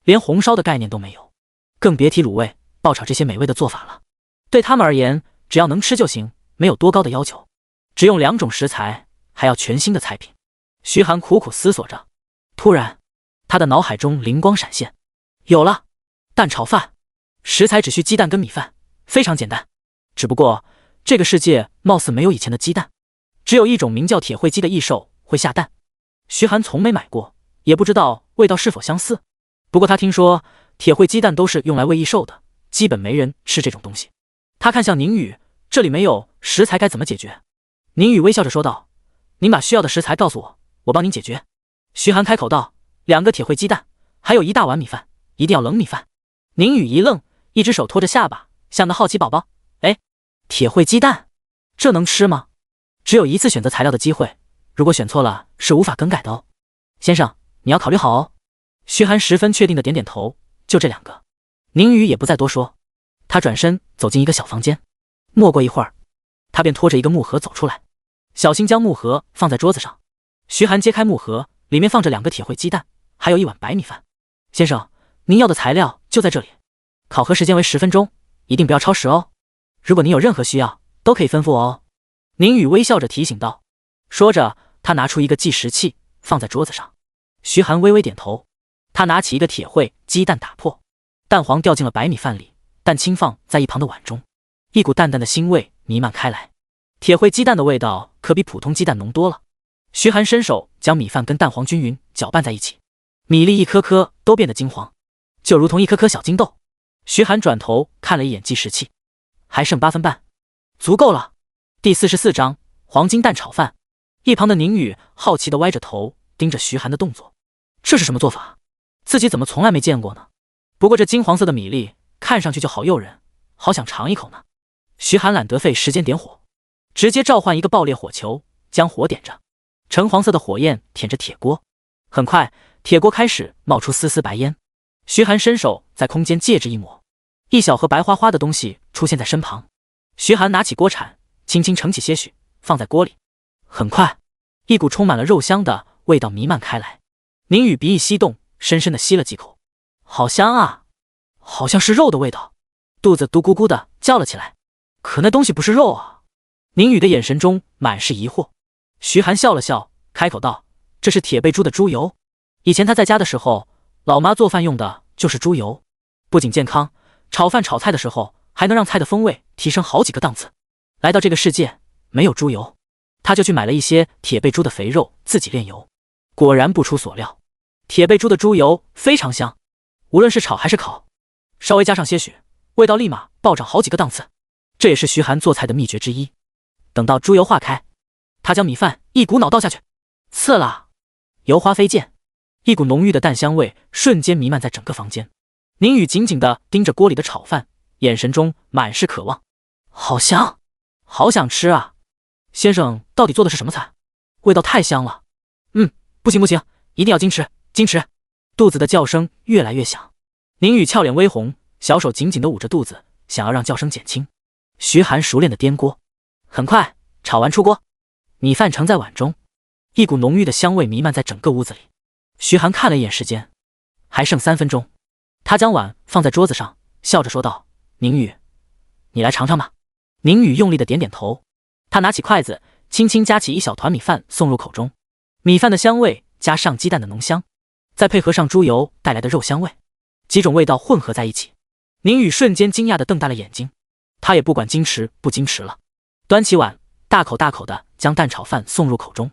连红烧的概念都没有，更别提卤味、爆炒这些美味的做法了。对他们而言，只要能吃就行，没有多高的要求。只用2种食材，还要全新的菜品。徐寒苦苦思索着，突然他的脑海中灵光闪现，有了，蛋炒饭。食材只需鸡蛋跟米饭，非常简单。只不过这个世界貌似没有以前的鸡蛋，只有一种名叫铁喙鸡的异兽会下蛋。徐寒从没买过，也不知道味道是否相似。不过他听说铁喙鸡蛋都是用来喂异兽的，基本没人吃这种东西。他看向宁宇，这里没有食材该怎么解决？宁宇微笑着说道：“您把需要的食材告诉我，我帮您解决。”徐寒开口道：“2个铁喙鸡蛋，还有1大碗米饭，一定要冷米饭。”宁宇一愣，一只手托着下巴，像个好奇宝宝。哎，铁喙鸡蛋，这能吃吗？只有一次选择材料的机会，如果选错了是无法更改的哦。先生，你要考虑好哦。徐寒十分确定的点点头，就这2个。宁宇也不再多说，他转身走进一个小房间。没过一会儿，他便拖着一个木盒走出来，小心将木盒放在桌子上。徐寒揭开木盒，里面放着2个铁喙鸡蛋，还有1碗白米饭。先生，您要的材料就在这里，考核时间为10分钟，一定不要超时哦。如果您有任何需要，都可以吩咐我哦。宁宇微笑着提醒道。说着，他拿出一个计时器放在桌子上。徐寒微微点头，他拿起一个铁喙鸡蛋打破，蛋黄掉进了白米饭里，蛋清放在一旁的碗中，一股淡淡的腥味弥漫开来。铁喙鸡蛋的味道可比普通鸡蛋浓多了。徐寒伸手将米饭跟蛋黄均匀搅拌在一起，米粒一颗颗都变得金黄，就如同一颗颗小金豆。徐寒转头看了一眼计时器，还剩8分半，足够了。第44章黄金蛋炒饭。一旁的宁宇好奇地歪着头盯着徐寒的动作，这是什么做法？自己怎么从来没见过呢？不过这金黄色的米粒看上去就好诱人，好想尝一口呢。徐寒懒得费时间点火，直接召唤一个爆裂火球，将火点着。橙黄色的火焰舔着铁锅，很快铁锅开始冒出丝丝白烟。徐寒伸手在空间借指一抹，一小盒白花花的东西出现在身旁。徐寒拿起锅铲，轻轻盛起些许，放在锅里。很快，一股充满了肉香的味道弥漫开来。宁宇鼻翼翕动，深深地吸了几口，好香啊，好像是肉的味道，肚子嘟咕咕的叫了起来。可那东西不是肉啊！宁宇的眼神中满是疑惑。徐寒笑了笑，开口道：“这是铁背猪的猪油，以前他在家的时候，老妈做饭用的就是猪油，不仅健康，炒饭炒菜的时候还能让菜的风味提升好几个档次。来到这个世界，没有猪油，他就去买了一些铁背猪的肥肉自己炼油。果然不出所料，铁背猪的猪油非常香，无论是炒还是烤，稍微加上些许，味道立马暴涨好几个档次。这也是徐寒做菜的秘诀之一。等到猪油化开，他将米饭一股脑倒下去，刺啦，油花飞溅，一股浓郁的蛋香味瞬间弥漫在整个房间。宁宇紧紧地盯着锅里的炒饭，眼神中满是渴望。好香，好想吃啊！先生到底做的是什么菜？味道太香了。不行不行，一定要矜持矜持。肚子的叫声越来越响，宁宇俏脸微红，小手紧紧地捂着肚子，想要让叫声减轻。徐寒熟练地颠锅，很快炒完出锅，米饭盛在碗中，一股浓郁的香味弥漫在整个屋子里。徐寒看了一眼时间，还剩3分钟。他将碗放在桌子上，笑着说道：“宁宇，你来尝尝吧。”宁宇用力的点点头，他拿起筷子，轻轻夹起一小团米饭送入口中，米饭的香味加上鸡蛋的浓香，再配合上猪油带来的肉香味，几种味道混合在一起。宁宇瞬间惊讶地瞪大了眼睛，他也不管矜持不矜持了，端起碗，大口大口地将蛋炒饭送入口中。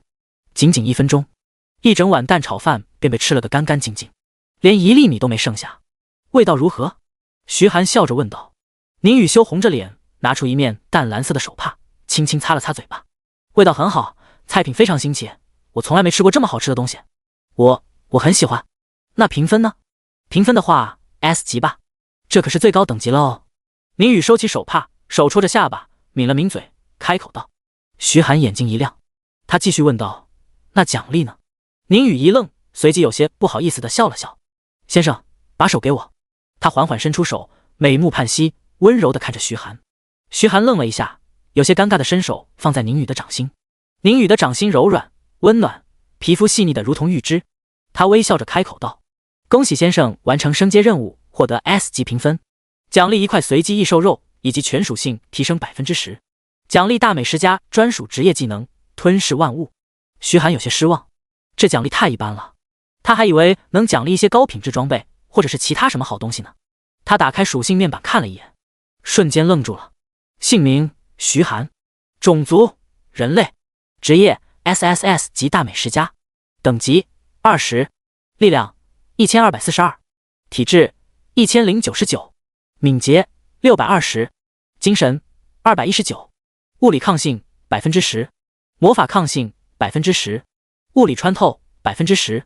仅仅1分钟，一整碗蛋炒饭便被吃了个干干净净，连1粒米都没剩下。味道如何？徐寒笑着问道。宁宇羞红着脸，拿出一面淡蓝色的手帕，轻轻擦了擦嘴巴。味道很好，菜品非常新奇，我从来没吃过这么好吃的东西。我很喜欢。那评分呢？评分的话 S 级吧，这可是最高等级了哦。宁宇收起手帕，手戳着下巴，抿了抿嘴，开口道。徐寒眼睛一亮，他继续问道，那奖励呢？宁宇一愣，随即有些不好意思地笑了笑。先生，把手给我。他缓缓伸出手，美目盼兮，温柔地看着徐寒。徐寒愣了一下，有些尴尬地伸手放在宁宇的掌心。宁宇的掌心柔软温暖，皮肤细腻的如同玉脂。他微笑着开口道，恭喜先生完成升阶任务，获得 S 级评分，奖励1块随机异兽肉以及全属性提升 10%， 奖励大美食家专属职业技能吞噬万物。徐寒有些失望，这奖励太一般了，他还以为能奖励一些高品质装备或者是其他什么好东西呢。他打开属性面板看了一眼，瞬间愣住了。姓名徐寒，种族人类，职业 SSS 级大美食家，等级20，力量1242，体质1099，敏捷620，精神219，物理抗性 10%， 魔法抗性 10%， 物理穿透 10%，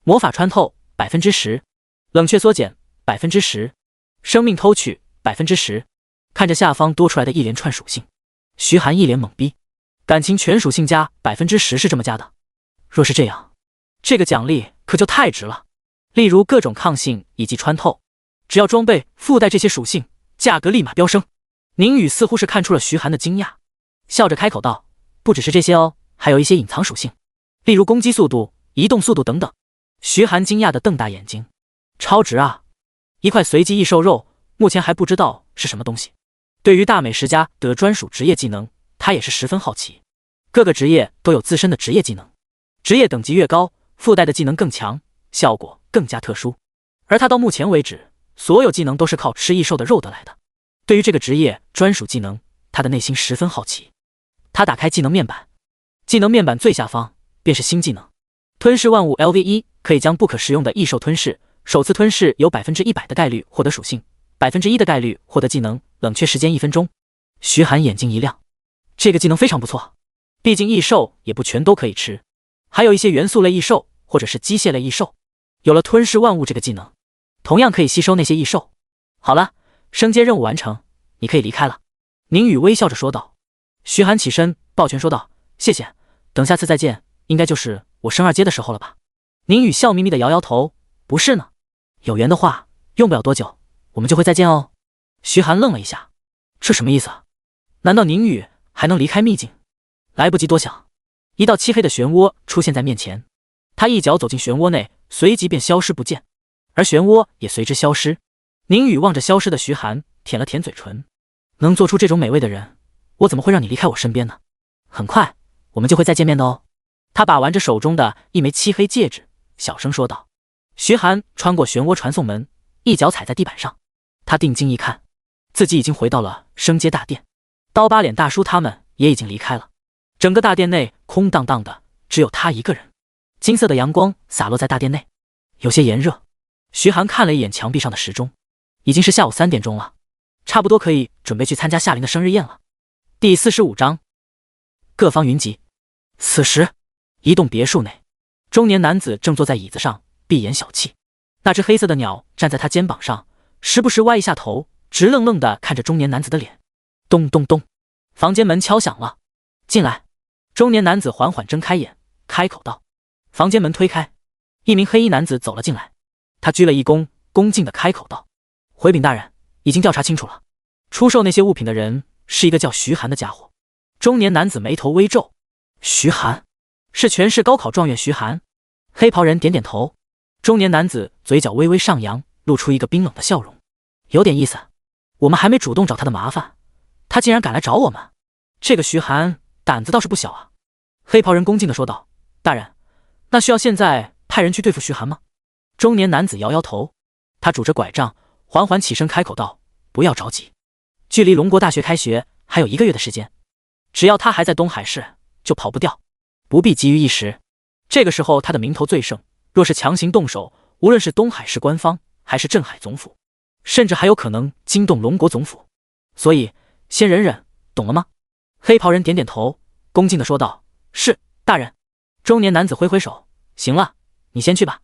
魔法穿透 10%， 冷却缩减 10%， 生命偷取 10%。 看着下方多出来的一连串属性，徐寒一脸懵逼，感情全属性加 10% 是这么加的？若是这样，这个奖励可就太值了。例如各种抗性以及穿透，只要装备附带这些属性，价格立马飙升。宁宇似乎是看出了徐寒的惊讶，笑着开口道，不只是这些哦，还有一些隐藏属性，例如攻击速度、移动速度等等。徐寒惊讶地瞪大眼睛，超值啊！1块随机异兽肉，目前还不知道是什么东西。对于大美食家得专属职业技能，他也是十分好奇。各个职业都有自身的职业技能，职业等级越高，附带的技能更强，效果更加特殊。而他到目前为止，所有技能都是靠吃异兽的肉得来的。对于这个职业专属技能，他的内心十分好奇。他打开技能面板，技能面板最下方便是新技能吞噬万物 LV1， 可以将不可食用的异兽吞噬，首次吞噬有 100% 的概率获得属性， 1% 的概率获得技能，冷却时间1分钟。徐寒眼睛一亮，这个技能非常不错，毕竟异兽也不全都可以吃，还有一些元素类异兽或者是机械类异兽，有了吞噬万物这个技能，同样可以吸收那些异兽。好了，升阶任务完成，你可以离开了。宁宇微笑着说道。徐寒起身抱拳说道，谢谢，等下次再见，应该就是我升2阶的时候了吧。宁宇笑眯眯的摇摇头，不是呢，有缘的话用不了多久我们就会再见哦。徐寒愣了一下，这什么意思啊？难道宁宇还能离开秘境？来不及多想，一道漆黑的漩涡出现在面前，他一脚走进漩涡内，随即便消失不见，而漩涡也随之消失。宁宇望着消失的徐寒，舔了舔嘴唇，能做出这种美味的人，我怎么会让你离开我身边呢？很快我们就会再见面的哦。他把玩着手中的一枚漆黑戒指，小声说道。徐寒穿过漩涡传送门，一脚踩在地板上，他定睛一看，自己已经回到了升阶大殿，刀疤脸大叔他们也已经离开了，整个大殿内空荡荡的，只有他一个人。金色的阳光洒落在大殿内，有些炎热。徐寒看了一眼墙壁上的时钟，已经是下午3点钟了，差不多可以准备去参加夏琳的生日宴了。第45章，各方云集。此时，一栋别墅内，中年男子正坐在椅子上，闭眼小憩。那只黑色的鸟站在他肩膀上，时不时歪一下头，直愣愣地看着中年男子的脸。咚咚咚，房间门敲响了。进来。中年男子缓缓睁开眼，开口道。房间门推开，一名黑衣男子走了进来，他鞠了一躬，恭敬地开口道：回禀大人，已经调查清楚了，出售那些物品的人是一个叫徐寒的家伙。中年男子眉头微皱，徐寒，是全市高考状元徐寒？黑袍人点点头。中年男子嘴角微微上扬，露出一个冰冷的笑容，有点意思，我们还没主动找他的麻烦，他竟然敢来找我们。这个徐寒胆子倒是不小啊。黑袍人恭敬地说道：“大人，那需要现在派人去对付徐寒吗？”中年男子摇摇头，他拄着拐杖，缓缓起身开口道：“不要着急，距离龙国大学开学还有1个月的时间，只要他还在东海市，就跑不掉，不必急于一时。这个时候他的名头最盛，若是强行动手，无论是东海市官方，还是镇海总府，甚至还有可能惊动龙国总府，所以先忍忍，懂了吗？”黑袍人点点头，恭敬地说道：“是，大人。”中年男子挥挥手：“行了，你先去吧，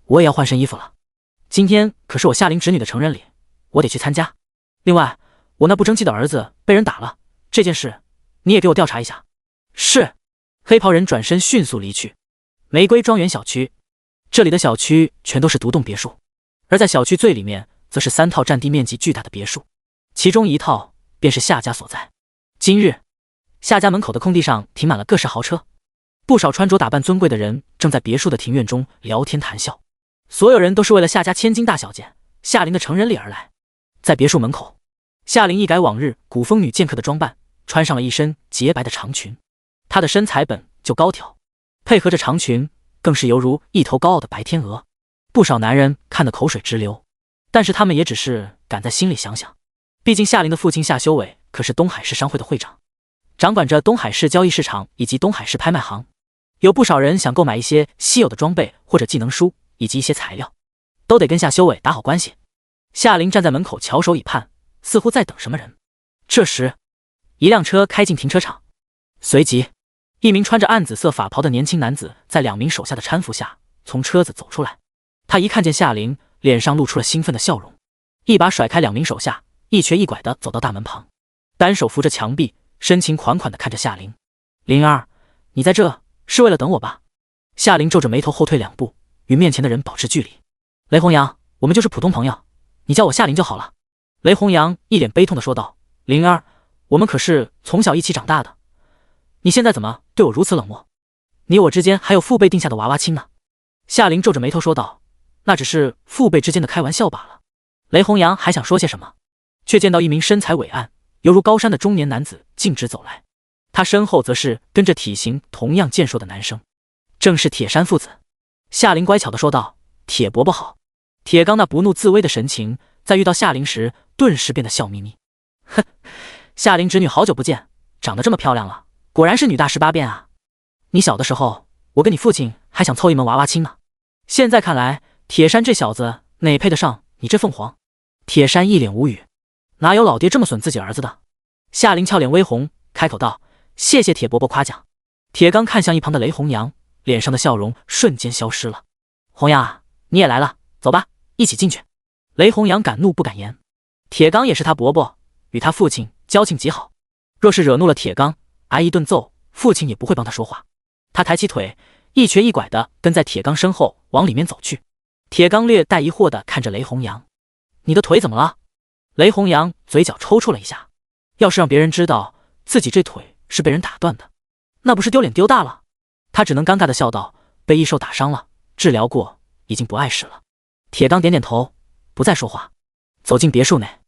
我也要换身衣服了。今天可是我夏灵侄女的成人礼，我得去参加。另外，我那不争气的儿子被人打了，这件事你也给我调查一下。”是。黑袍人转身迅速离去。玫瑰庄园小区，这里的小区全都是独栋别墅，而在小区最里面则是3套占地面积巨大的别墅，其中1套便是夏家所在。今日夏家门口的空地上停满了各式豪车，不少穿着打扮尊贵的人正在别墅的庭院中聊天谈笑，所有人都是为了夏家千金大小姐夏灵的成人礼而来。在别墅门口，夏灵一改往日古风女剑客的装扮，穿上了一身洁白的长裙，她的身材本就高挑，配合着长裙，更是犹如一头高傲的白天鹅。不少男人看得口水直流，但是他们也只是敢在心里想想，毕竟夏灵的父亲夏修伟可是东海市商会的会长，掌管着东海市交易市场以及东海市拍卖行。有不少人想购买一些稀有的装备或者技能书以及一些材料，都得跟夏修伟打好关系。夏灵站在门口翘首以盼，似乎在等什么人。这时，一辆车开进停车场，随即一名穿着暗紫色法袍的年轻男子在2名手下的搀扶下从车子走出来。他一看见夏灵，脸上露出了兴奋的笑容，一把甩开2名手下，一瘸一拐地走到大门旁，单手扶着墙壁，深情款款地看着夏灵：“灵儿，你在这是为了等我吧？”夏灵皱着眉头后退2步，与面前的人保持距离。“雷弘阳，我们就是普通朋友，你叫我夏灵就好了。”雷弘阳一脸悲痛地说道：“灵儿，我们可是从小一起长大的，你现在怎么对我如此冷漠？你我之间还有父辈定下的娃娃亲呢。”夏灵皱着眉头说道：“那只是父辈之间的开玩笑罢了。”雷弘阳还想说些什么，却见到一名身材伟岸犹如高山的中年男子径直走来，他身后则是跟着体型同样健硕的男生，正是铁山父子。夏灵乖巧地说道：“铁伯伯好。”铁刚那不怒自威的神情在遇到夏灵时顿时变得笑眯眯。“哼，夏灵侄女好久不见，长得这么漂亮了，果然是女大18变啊。你小的时候，我跟你父亲还想凑一门娃娃亲呢，现在看来铁山这小子哪配得上你这凤凰？”铁山一脸无语，哪有老爹这么损自己儿子的？夏灵俏脸微红，开口道：“谢谢铁伯伯夸奖。”铁刚看向一旁的雷弘阳，脸上的笑容瞬间消失了。“弘阳啊，你也来了，走吧，一起进去。”雷弘阳敢怒不敢言，铁刚也是他伯伯，与他父亲交情极好，若是惹怒了铁刚，挨一顿揍，父亲也不会帮他说话。他抬起腿，一瘸一拐地跟在铁刚身后往里面走去。铁刚略带疑惑地看着雷弘阳：“你的腿怎么了？”雷弘阳嘴角抽搐了一下，要是让别人知道自己这腿是被人打断的，那不是丢脸丢大了？他只能尴尬地笑道：“被异兽打伤了，治疗过，已经不碍事了。”铁刚点点头，不再说话，走进别墅内。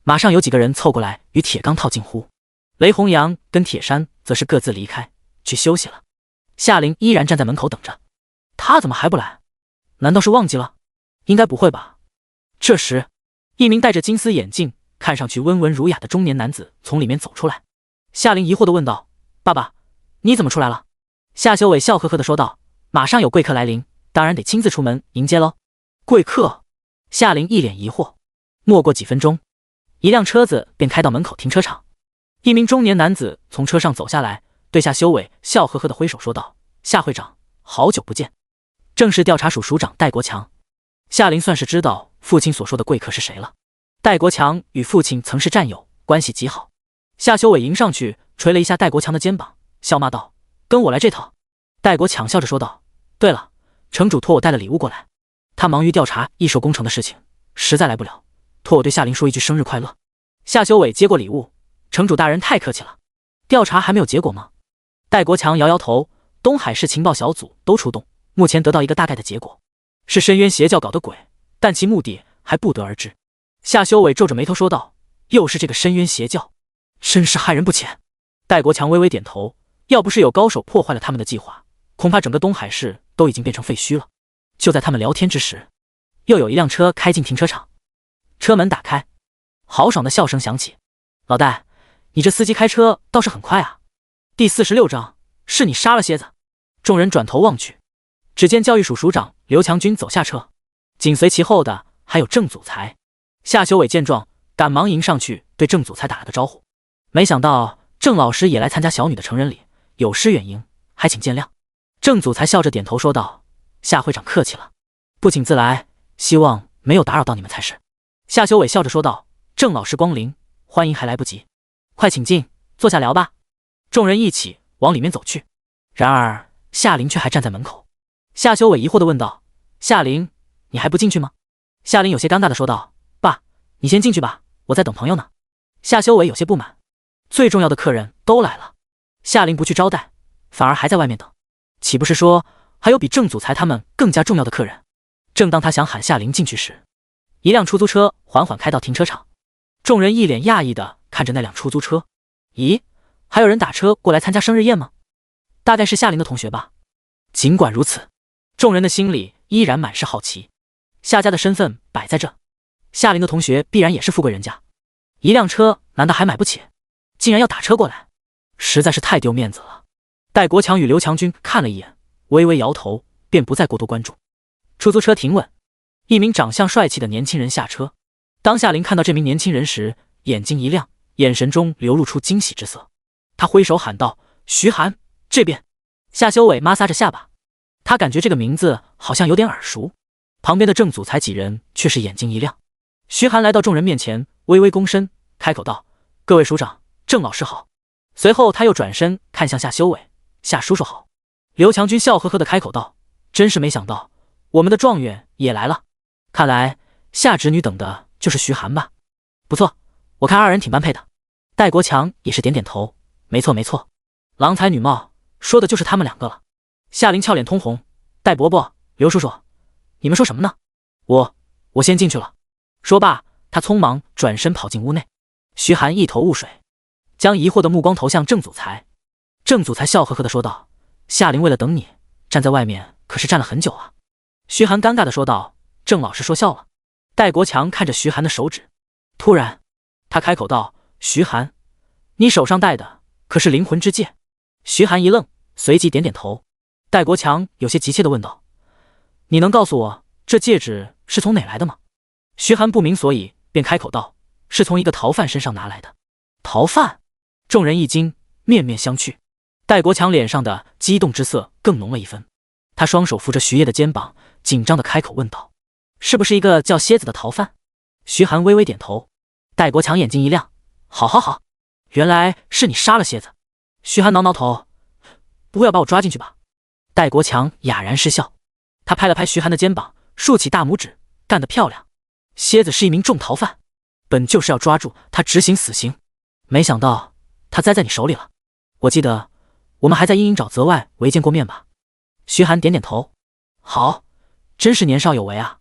马上有几个人凑过来与铁刚套近乎。雷弘阳跟铁山则是各自离开去休息了。夏灵依然站在门口等着，他怎么还不来？难道是忘记了？应该不会吧。这时，一名戴着金丝眼镜，看上去温文儒雅的中年男子从里面走出来。夏灵疑惑地问道：“爸爸，你怎么出来了？”夏修伟笑呵呵地说道：“马上有贵客来临，当然得亲自出门迎接喽。”贵客？夏灵一脸疑惑。没过几分钟，一辆车子便开到门口停车场。一名中年男子从车上走下来，对夏修伟笑呵呵地挥手说道：“夏会长，好久不见。”正是调查署署长戴国强。夏灵算是知道父亲所说的贵客是谁了。戴国强与父亲曾是战友，关系极好。夏修伟迎上去捶了一下戴国强的肩膀，笑骂道：“跟我来这套。”戴国强笑着说道：“对了，城主托我带了礼物过来，他忙于调查异兽工程的事情，实在来不了，托我对夏灵说一句生日快乐。”夏修伟接过礼物：“城主大人太客气了。调查还没有结果吗？”戴国强摇摇头：“东海市情报小组都出动，目前得到一个大概的结果，是深渊邪教搞的鬼，但其目的还不得而知。”夏修伟皱着眉头说道：“又是这个深渊邪教，真是害人不浅。”戴国强微微点头，要不是有高手破坏了他们的计划，恐怕整个东海市都已经变成废墟了。就在他们聊天之时，又有一辆车开进停车场，车门打开，豪爽的笑声响起：“老戴，你这司机开车倒是很快啊。”第46章，是你杀了蝎子。众人转头望去，只见教育署署长刘强军走下车，紧随其后的还有郑祖才。夏修伟见状，赶忙迎上去对郑祖才打了个招呼。没想到郑老师也来参加小女的成人礼，有失远迎，还请见谅。郑祖才笑着点头说道：“夏会长客气了，不请自来，希望没有打扰到你们才是。”夏修伟笑着说道：“郑老师光临，欢迎还来不及，快请进，坐下聊吧。”众人一起往里面走去，然而夏琳却还站在门口。夏修伟疑惑地问道：“夏琳，你还不进去吗？”夏琳有些尴尬地说道：“爸，你先进去吧，我在等朋友呢。”夏修伟有些不满，最重要的客人都来了，夏琳不去招待，反而还在外面等，岂不是说还有比郑祖才他们更加重要的客人？正当他想喊夏琳进去时，一辆出租车缓缓开到停车场，众人一脸讶异地看着那辆出租车。咦，还有人打车过来参加生日宴吗？大概是夏琳的同学吧。尽管如此，众人的心里依然满是好奇。夏家的身份摆在这，夏琳的同学必然也是富贵人家，一辆车难道还买不起？竟然要打车过来，实在是太丢面子了。戴国强与刘强军看了一眼，微微摇头，便不再过多关注。出租车停稳，一名长相帅气的年轻人下车。当夏琳看到这名年轻人时，眼睛一亮，眼神中流露出惊喜之色。他挥手喊道：“徐寒，这边。”夏修伟摩挲着下巴，他感觉这个名字好像有点耳熟。旁边的郑祖才几人却是眼睛一亮。徐寒来到众人面前，微微躬身，开口道：“各位署长，郑老师好。”随后他又转身看向夏修伟：“夏叔叔好。”刘强军笑呵呵地开口道：“真是没想到，我们的状元也来了。看来夏侄女等的就是徐寒吧？不错，我看二人挺般配的。”戴国强也是点点头：“没错没错，郎才女貌，说的就是他们两个了。”夏琳俏脸通红：“戴伯伯，刘叔叔，你们说什么呢？我先进去了。”说罢，他匆忙转身跑进屋内。徐寒一头雾水，将疑惑的目光投向郑祖才。郑祖才笑呵呵地说道：“夏琳为了等你，站在外面可是站了很久啊。”徐寒尴尬地说道：“郑老师说笑了。”戴国强看着徐寒的手指，突然他开口道：“徐寒，你手上戴的可是灵魂之戒？”徐寒一愣，随即点点头。戴国强有些急切地问道：“你能告诉我这戒指是从哪来的吗？”徐寒不明所以，便开口道：“是从一个逃犯身上拿来的。”逃犯？众人一惊，面面相觑。戴国强脸上的激动之色更浓了一分，他双手扶着徐烨的肩膀，紧张地开口问道：“是不是一个叫蝎子的逃犯？”徐寒微微点头。戴国强眼睛一亮：“好好好，原来是你杀了蝎子。”徐寒挠挠头：“不会要把我抓进去吧？”戴国强哑然失笑，他拍了拍徐寒的肩膀，竖起大拇指：“干得漂亮！蝎子是一名重逃犯，本就是要抓住他执行死刑，没想到他栽在你手里了。我记得我们还在阴影沼泽外围见过面吧？”徐寒点点头：“好，真是年少有为啊。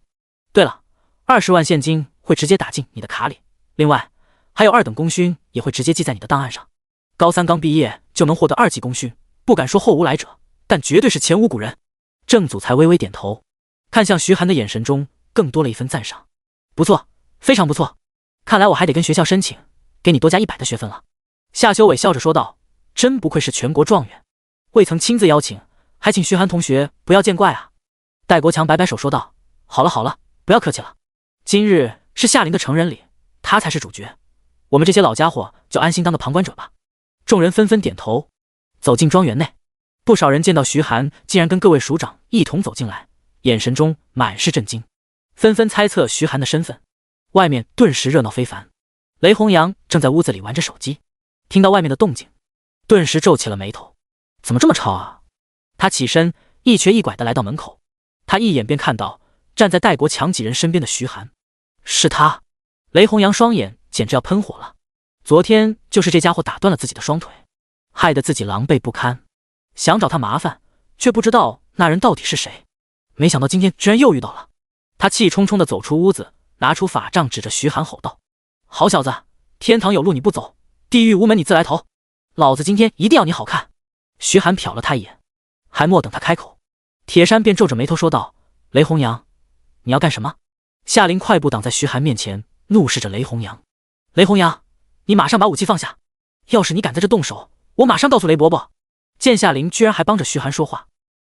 对了，20万现金会直接打进你的卡里，另外还有2等功勋也会直接记在你的档案上。高3刚毕业就能获得2级功勋，不敢说后无来者，但绝对是前无古人。”郑祖才微微点头，看向徐寒的眼神中更多了一分赞赏：“不错，非常不错，看来我还得跟学校申请，给你多加100的学分了。”夏修伟笑着说道：“真不愧是全国状元，未曾亲自邀请，还请徐寒同学不要见怪啊。”戴国强摆摆手说道：“好了好了，不要客气了，今日是夏琳的成人礼，他才是主角，我们这些老家伙就安心当个旁观者吧。”众人纷纷点头，走进庄园内。不少人见到徐寒竟然跟各位署长一同走进来，眼神中满是震惊，纷纷猜测徐寒的身份。外面顿时热闹非凡。雷弘阳正在屋子里玩着手机，听到外面的动静，顿时皱起了眉头：“怎么这么吵啊？”他起身一瘸一拐地来到门口，他一眼便看到站在戴国强几人身边的徐寒。是他！雷弘阳双眼简直要喷火了，昨天就是这家伙打断了自己的双腿，害得自己狼狈不堪，想找他麻烦，却不知道那人到底是谁，没想到今天居然又遇到了。他气冲冲地走出屋子，拿出法杖指着徐寒吼道：“好小子，天堂有路你不走，地狱无门你自来投，老子今天一定要你好看！”徐寒瞟了他一眼，还莫等他开口，铁山便皱着眉头说道：“雷弘阳，你要干什么？”夏琳快步挡在徐寒面前，怒视着雷弘阳：“雷弘阳，你马上把武器放下！要是你敢在这动手，我马上告诉雷伯伯！”见夏琳居然还帮着徐寒说话，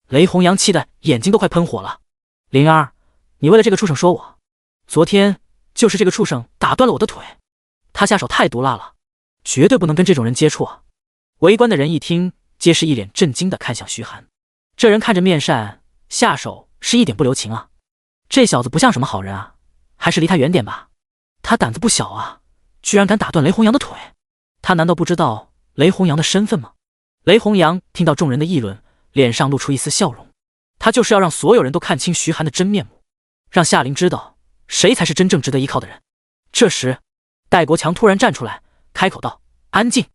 雷弘阳气得眼睛都快喷火了。“灵儿，你为了这个畜生说我，昨天就是这个畜生打断了我的腿，他下手太毒辣了，绝对不能跟这种人接触啊！”围观的人一听，皆是一脸震惊地看向徐寒。这人看着面善，下手是一点不留情啊！这小子不像什么好人啊，还是离他远点吧。他胆子不小啊，居然敢打断雷弘阳的腿。他难道不知道雷弘阳的身份吗？雷弘阳听到众人的议论，脸上露出一丝笑容。他就是要让所有人都看清徐寒的真面目，让夏琳知道谁才是真正值得依靠的人。这时，戴国强突然站出来，开口道：“安静！”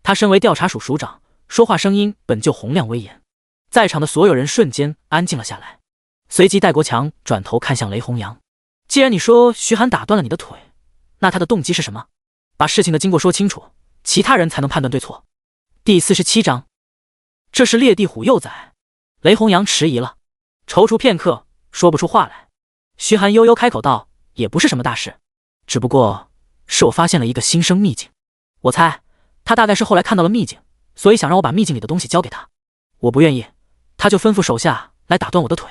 他身为调查署署长，说话声音本就洪亮威严，在场的所有人瞬间安静了下来。随即，戴国强转头看向雷弘阳：“既然你说徐寒打断了你的腿，那他的动机是什么？把事情的经过说清楚，其他人才能判断对错。”第47章，这是猎地虎幼崽。雷弘阳迟疑了，踌躇片刻，说不出话来。徐寒悠悠开口道：“也不是什么大事，只不过是我发现了一个新生秘境。我猜他大概是后来看到了秘境，所以想让我把秘境里的东西交给他。我不愿意，他就吩咐手下来打断我的腿。”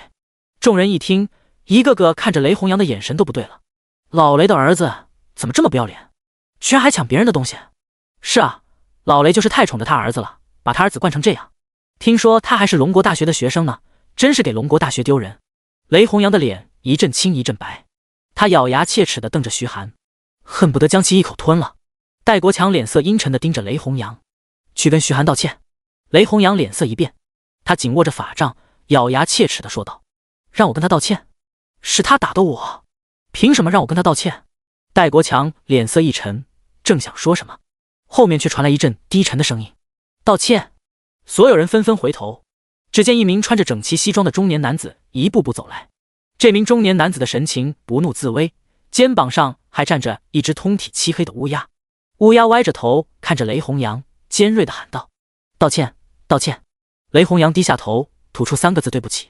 众人一听，一个个看着雷弘阳的眼神都不对了。老雷的儿子怎么这么不要脸，居然还抢别人的东西？是啊，老雷就是太宠着他儿子了，把他儿子惯成这样。听说他还是龙国大学的学生呢，真是给龙国大学丢人。雷弘阳的脸一阵青一阵白，他咬牙切齿地瞪着徐寒，恨不得将其一口吞了。戴国强脸色阴沉地盯着雷弘阳：“去跟徐寒道歉。”雷弘阳脸色一变，他紧握着法杖，咬牙切齿地说道：“让我跟他道歉？是他打的我，凭什么让我跟他道歉？”戴国强脸色一沉，正想说什么，后面却传来一阵低沉的声音：“道歉！”所有人纷纷回头，只见一名穿着整齐西装的中年男子一步步走来。这名中年男子的神情不怒自威，肩膀上还站着一只通体漆黑的乌鸦。乌鸦歪着头看着雷弘阳，尖锐地喊道：“道歉，道歉！”雷弘阳低下头，吐出3个字：“对不起。”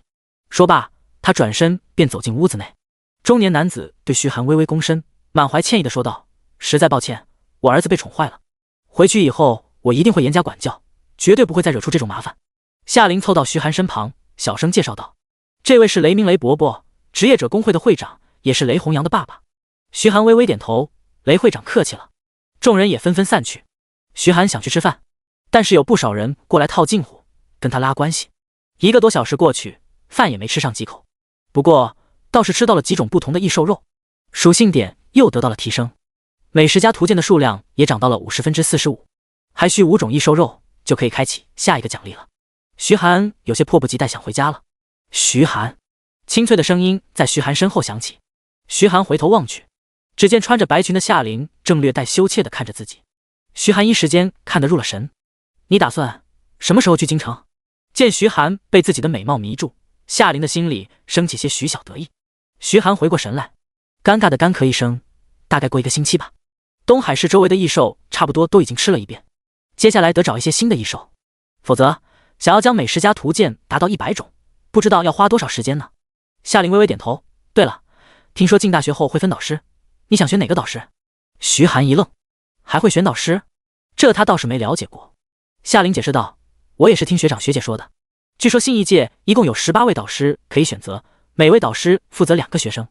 说罢，他转身便走进屋子内。中年男子对徐寒微微躬身，满怀歉意地说道：“实在抱歉，我儿子被宠坏了。回去以后，我一定会严加管教，绝对不会再惹出这种麻烦。”夏琳凑到徐寒身旁，小声介绍道：“这位是雷鸣雷伯伯，职业者工会的会长，也是雷弘阳的爸爸。”徐寒微微点头：“雷会长客气了。”众人也纷纷散去。徐寒想去吃饭，但是有不少人过来套近乎，跟他拉关系。1个多小时过去，饭也没吃上几口，不过倒是吃到了几种不同的异兽肉，属性点又得到了提升，美食家图鉴的数量也涨到了45%，还需5种异兽肉就可以开启下一个奖励了。徐寒有些迫不及待想回家了。徐寒，清脆的声音在徐寒身后响起。徐寒回头望去，只见穿着白裙的夏琳正略带羞怯地看着自己。徐寒一时间看得入了神。你打算什么时候去京城？见徐寒被自己的美貌迷住，夏琳的心里升起些许小得意。徐寒回过神来，尴尬的干咳一声，大概过1个星期吧。东海市周围的异兽差不多都已经吃了一遍，接下来得找一些新的异兽，否则想要将美食家图鉴达到100种，不知道要花多少时间呢？夏琳微微点头。对了，听说进大学后会分导师，你想选哪个导师？徐寒一愣，还会选导师？这他倒是没了解过。夏琳解释道：“我也是听学长学姐说的，据说新一届一共有18位导师可以选择，每位导师负责2个学生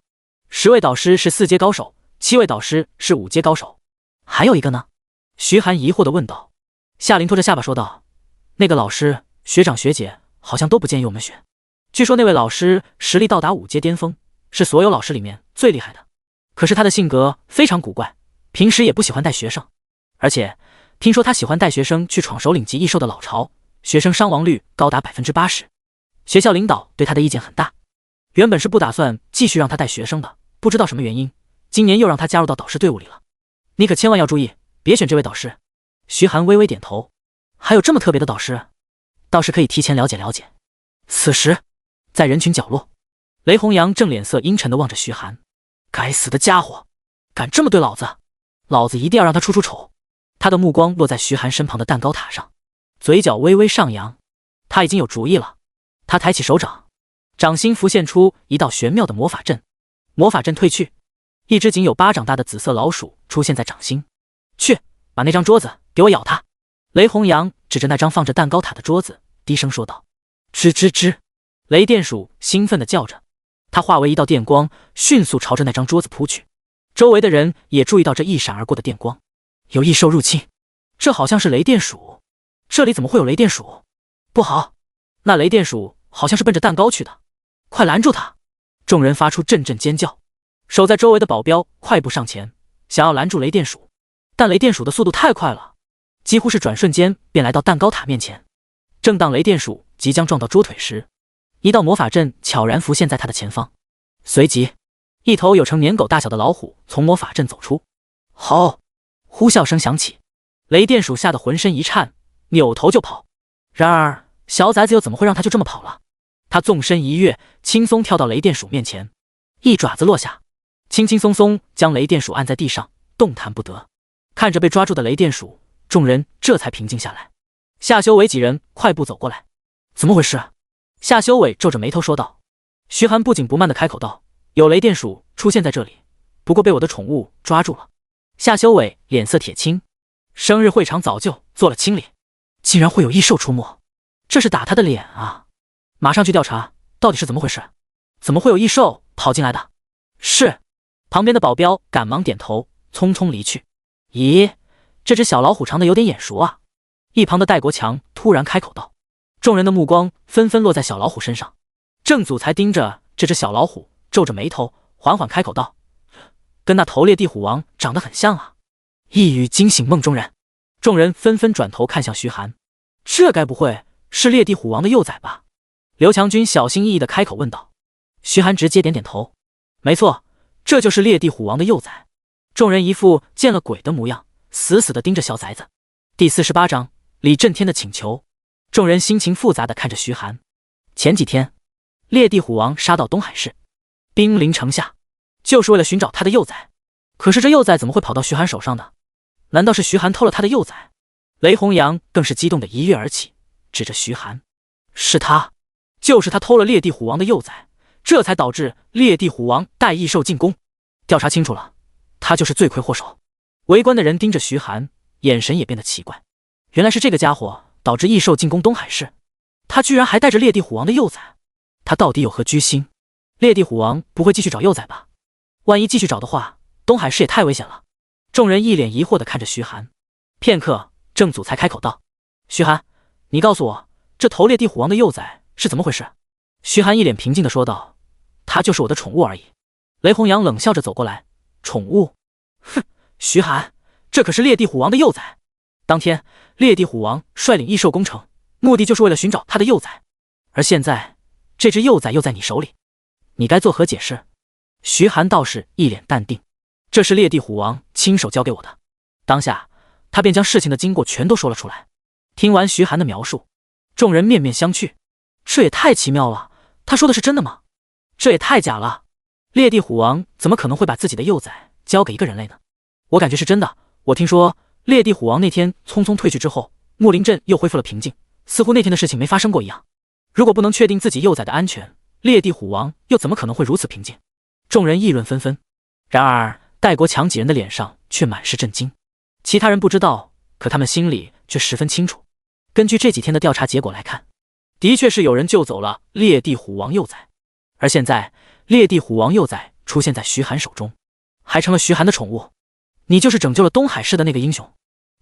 ，10位导师是4阶高手，7位导师是5阶高手。还有一个呢？”徐寒疑惑地问道。夏琳拖着下巴说道：“那个老师学长学姐好像都不建议我们选，据说那位老师实力到达5阶巅峰，是所有老师里面最厉害的，可是他的性格非常古怪，平时也不喜欢带学生，而且听说他喜欢带学生去闯首领级异兽的老巢，学生伤亡率高达80%。学校领导对他的意见很大，原本是不打算继续让他带学生的，不知道什么原因，今年又让他加入到导师队伍里了。你可千万要注意，别选这位导师。”徐寒微微点头。还有这么特别的导师？倒是可以提前了解了解。此时，在人群角落，雷弘阳正脸色阴沉地望着徐寒。该死的家伙，敢这么对老子，老子一定要让他出丑。他的目光落在徐寒身旁的蛋糕塔上，嘴角微微上扬。他已经有主意了。他抬起手掌，掌心浮现出一道玄妙的魔法阵。魔法阵退去，一只仅有巴掌大的紫色老鼠出现在掌心。去，把那张桌子给我咬它。雷弘阳指着那张放着蛋糕塔的桌子，低声说道。吱吱吱，雷电鼠兴奋地叫着，它化为一道电光，迅速朝着那张桌子扑去。周围的人也注意到这一闪而过的电光，有异兽入侵，这好像是雷电鼠。这里怎么会有雷电鼠？不好，那雷电鼠好像是奔着蛋糕去的，快拦住它！众人发出阵阵尖叫，守在周围的保镖快步上前，想要拦住雷电鼠，但雷电鼠的速度太快了，几乎是转瞬间便来到蛋糕塔面前。正当雷电鼠即将撞到桌腿时，一道魔法阵悄然浮现在他的前方，随即一头有成年狗大小的老虎从魔法阵走出。吼！呼啸声响起，雷电鼠吓得浑身一颤，扭头就跑。然而小崽子又怎么会让他就这么跑了？他纵身一跃，轻松跳到雷电鼠面前，一爪子落下，轻轻松松将雷电鼠按在地上，动弹不得。看着被抓住的雷电鼠，众人这才平静下来。夏修伟几人快步走过来，怎么回事？夏修伟皱着眉头说道。徐寒不紧不慢地开口道，有雷电鼠出现在这里，不过被我的宠物抓住了。夏修伟脸色铁青，生日会场早就做了清理，竟然会有异兽出没，这是打他的脸啊！马上去调查到底是怎么回事，怎么会有异兽跑进来的？是。旁边的保镖赶忙点头，匆匆离去。咦，这只小老虎长得有点眼熟啊！一旁的戴国强突然开口道。众人的目光纷纷落在小老虎身上，郑祖才盯着这只小老虎，皱着眉头，缓缓开口道：“跟那头裂地虎王长得很像啊！”一语惊醒梦中人。众人纷纷转头看向徐寒，这该不会是裂地虎王的幼崽吧？刘强军小心翼翼地开口问道。徐寒直接点点头，没错，这就是裂地虎王的幼崽。众人一副见了鬼的模样，死死地盯着小崽子。第48章李震天的请求。众人心情复杂地看着徐寒。前几天裂地虎王杀到东海市，兵临城下，就是为了寻找他的幼崽。可是这幼崽怎么会跑到徐寒手上的？难道是徐寒偷了他的幼崽？雷弘阳更是激动地一跃而起，指着徐寒，是他，就是他偷了裂地虎王的幼崽，这才导致裂地虎王带异兽进攻。调查清楚了，他就是罪魁祸首。围观的人盯着徐寒，眼神也变得奇怪，原来是这个家伙导致异兽进攻东海市，他居然还带着裂地虎王的幼崽，他到底有何居心？裂地虎王不会继续找幼崽吧？万一继续找的话，东海市也太危险了。众人一脸疑惑地看着徐寒。片刻，郑祖才开口道：“徐寒，你告诉我，这头裂地虎王的幼崽是怎么回事？”徐寒一脸平静地说道：“他就是我的宠物而已。”雷弘阳冷笑着走过来：“宠物？哼，徐寒，这可是裂地虎王的幼崽。当天，裂地虎王率领异兽攻城，目的就是为了寻找他的幼崽，而现在，这只幼崽又在你手里，你该作何解释？”徐寒倒是一脸淡定：“这是裂地虎王亲手交给我的。”当下，他便将事情的经过全都说了出来。听完徐寒的描述，众人面面相觑，这也太奇妙了，他说的是真的吗？这也太假了，裂地虎王怎么可能会把自己的幼崽交给一个人类呢？我感觉是真的，我听说裂地虎王那天匆匆退去之后，木林镇又恢复了平静，似乎那天的事情没发生过一样。如果不能确定自己幼崽的安全，裂地虎王又怎么可能会如此平静？众人议论纷纷。然而戴国强几人的脸上却满是震惊，其他人不知道，可他们心里却十分清楚。根据这几天的调查结果来看，的确是有人救走了裂地虎王幼崽，而现在裂地虎王幼崽出现在徐寒手中，还成了徐寒的宠物。你就是拯救了东海市的那个英雄？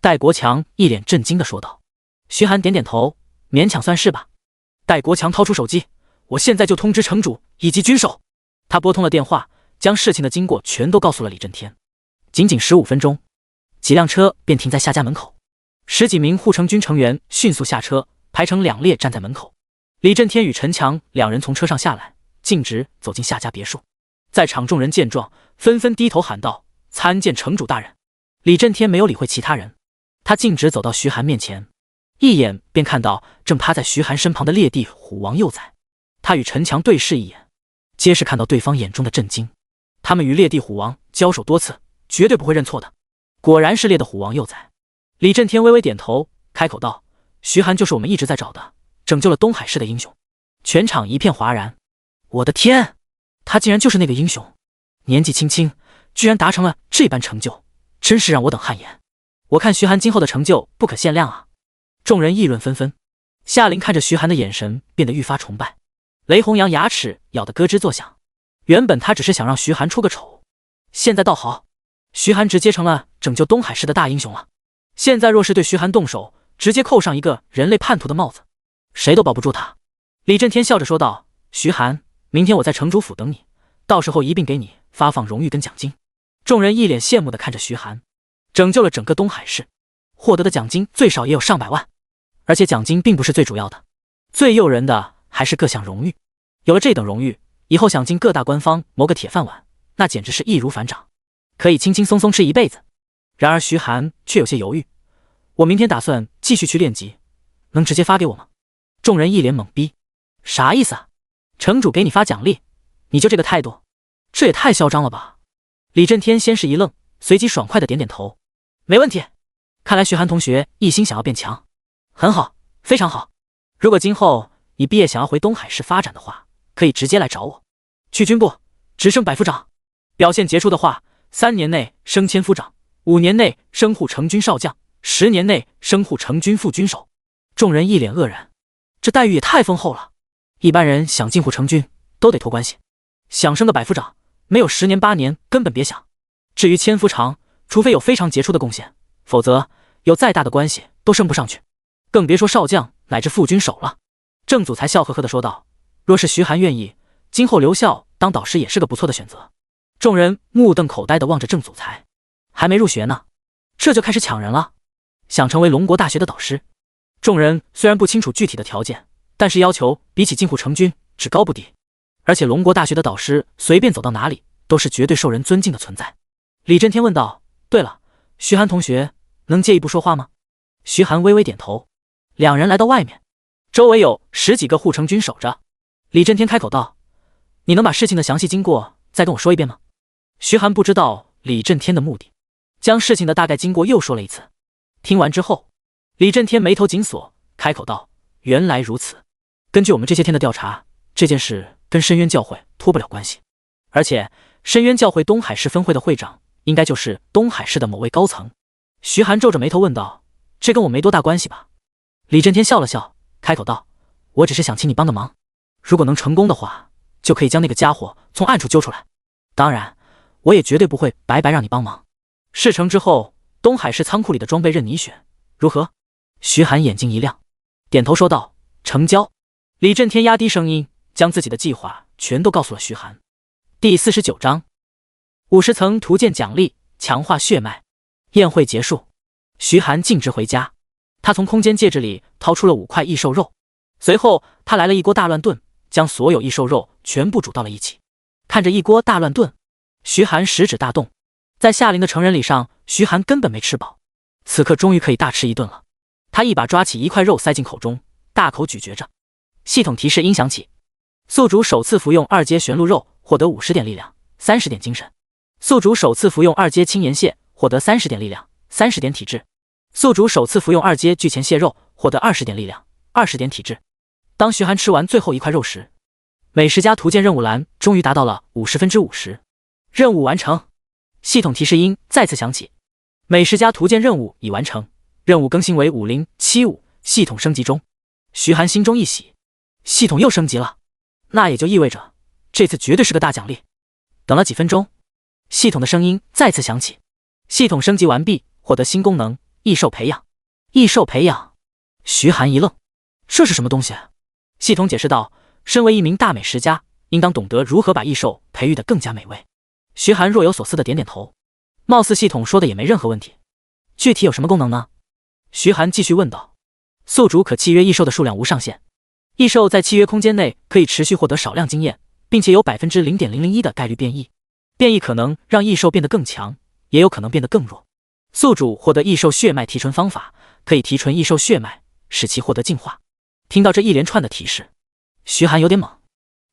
戴国强一脸震惊地说道。徐寒点点头，勉强算是吧。戴国强掏出手机，我现在就通知城主以及军手。他拨通了电话，将事情的经过全都告诉了李震天。仅仅15分钟，几辆车便停在夏家门口，10几名护城军成员迅速下车，排成2列站在门口。李震天与陈强两人从车上下来，径直走进夏家别墅。在场众人见状，纷纷低头喊道：“参见城主大人。”李震天没有理会其他人，他径直走到徐寒面前，一眼便看到正趴在徐寒身旁的裂地虎王幼崽。他与陈强对视一眼，皆是看到对方眼中的震惊。他们与裂地虎王交手多次，绝对不会认错的。果然是裂地虎王幼崽。李震天微微点头，开口道：“徐寒就是我们一直在找的，拯救了东海市的英雄。全场一片哗然。我的天，他竟然就是那个英雄，年纪轻轻居然达成了这般成就，真是让我等汗颜。我看徐寒今后的成就不可限量啊！众人议论纷纷。夏琳看着徐寒的眼神变得愈发崇拜。雷弘阳牙齿咬得咯吱作响。原本他只是想让徐寒出个丑，现在倒好，徐寒直接成了拯救东海市的大英雄了。现在若是对徐寒动手，直接扣上一个人类叛徒的帽子，谁都保不住他。李震天笑着说道：“徐寒，明天我在城主府等你，到时候一并给你发放荣誉跟奖金。”众人一脸羡慕地看着徐寒，拯救了整个东海市，获得的奖金最少也有上百万。而且奖金并不是最主要的，最诱人的还是各项荣誉。有了这等荣誉，以后想进各大官方谋个铁饭碗，那简直是易如反掌，可以轻轻松松吃一辈子。然而徐寒却有些犹豫：“我明天打算继续去练级，能直接发给我吗？”众人一脸懵逼：“啥意思啊？城主给你发奖励，你就这个态度？这也太嚣张了吧！”李震天先是一愣，随即爽快的点点头：“没问题。看来徐寒同学一心想要变强，很好，非常好。如果今后你毕业想要回东海市发展的话，可以直接来找我。去军部直升百夫长，表现杰出的话，3年内升千夫长，5年内升护成军少将，10年内升护成军副军手。”众人一脸愕然，这待遇也太丰厚了，一般人想进护成军都得托关系，想升个百夫长，没有10年8年根本别想。至于千夫长，除非有非常杰出的贡献，否则有再大的关系都升不上去，更别说少将乃至副军手了。郑祖才笑呵呵地说道：“若是徐寒愿意，今后留校当导师也是个不错的选择。”众人目瞪口呆地望着郑祖才，还没入学呢，这就开始抢人了，想成为龙国大学的导师。众人虽然不清楚具体的条件，但是要求比起进护成军只高不低，而且龙国大学的导师随便走到哪里都是绝对受人尊敬的存在。李震天问道：“对了，徐寒同学能借一步说话吗？”徐寒微微点头。两人来到外面，周围有10几个护成军守着。李震天开口道：“你能把事情的详细经过再跟我说一遍吗？”徐寒不知道李震天的目的，将事情的大概经过又说了一次。听完之后，李震天眉头紧锁，开口道：“原来如此。根据我们这些天的调查，这件事跟深渊教会脱不了关系，而且深渊教会东海市分会的会长应该就是东海市的某位高层。”徐寒皱着眉头问道：“这跟我没多大关系吧？”李震天笑了笑，开口道：“我只是想请你帮个忙，如果能成功的话，就可以将那个家伙从暗处揪出来。当然，我也绝对不会白白让你帮忙。事成之后，东海市仓库里的装备任你选，如何？”徐寒眼睛一亮，点头说道：“成交。”李震天压低声音，将自己的计划全都告诉了徐寒。第49章50层图鉴奖励，强化血脉。宴会结束，徐寒径直回家。他从空间戒指里掏出了5块异兽肉，随后他来了一锅大乱炖，将所有异兽肉全部煮到了一起。看着一锅大乱炖，徐寒食指大动。在夏琳的成人礼上，徐寒根本没吃饱，此刻终于可以大吃一顿了。他一把抓起1块肉塞进口中，大口咀嚼着。系统提示音响起：宿主首次服用2阶玄鹿肉，获得50点力量，30点精神。宿主首次服用2阶青岩蟹，获得30点力量，30点体质。宿主首次服用2阶巨钳蟹肉，获得20点力量，20点体质。当徐寒吃完最后1块肉时，美食家图鉴任务栏终于达到了50%，任务完成。系统提示音再次响起：美食家图鉴任务已完成，任务更新为5075，系统升级中。徐寒心中一喜，系统又升级了，那也就意味着这次绝对是个大奖励。等了几分钟，系统的声音再次响起：系统升级完毕，获得新功能异兽培养。异兽培养，徐寒一愣，这是什么东西？系统解释道：身为一名大美食家，应当懂得如何把异兽培育得更加美味。徐寒若有所思的点点头，貌似系统说的也没任何问题。具体有什么功能呢？徐寒继续问道。宿主可契约异兽的数量无上限，异兽在契约空间内可以持续获得少量经验，并且有 0.001% 的概率变异。变异可能让异兽变得更强，也有可能变得更弱。宿主获得异兽血脉提纯方法，可以提纯异兽血脉，使其获得进化。听到这一连串的提示，徐寒有点懵。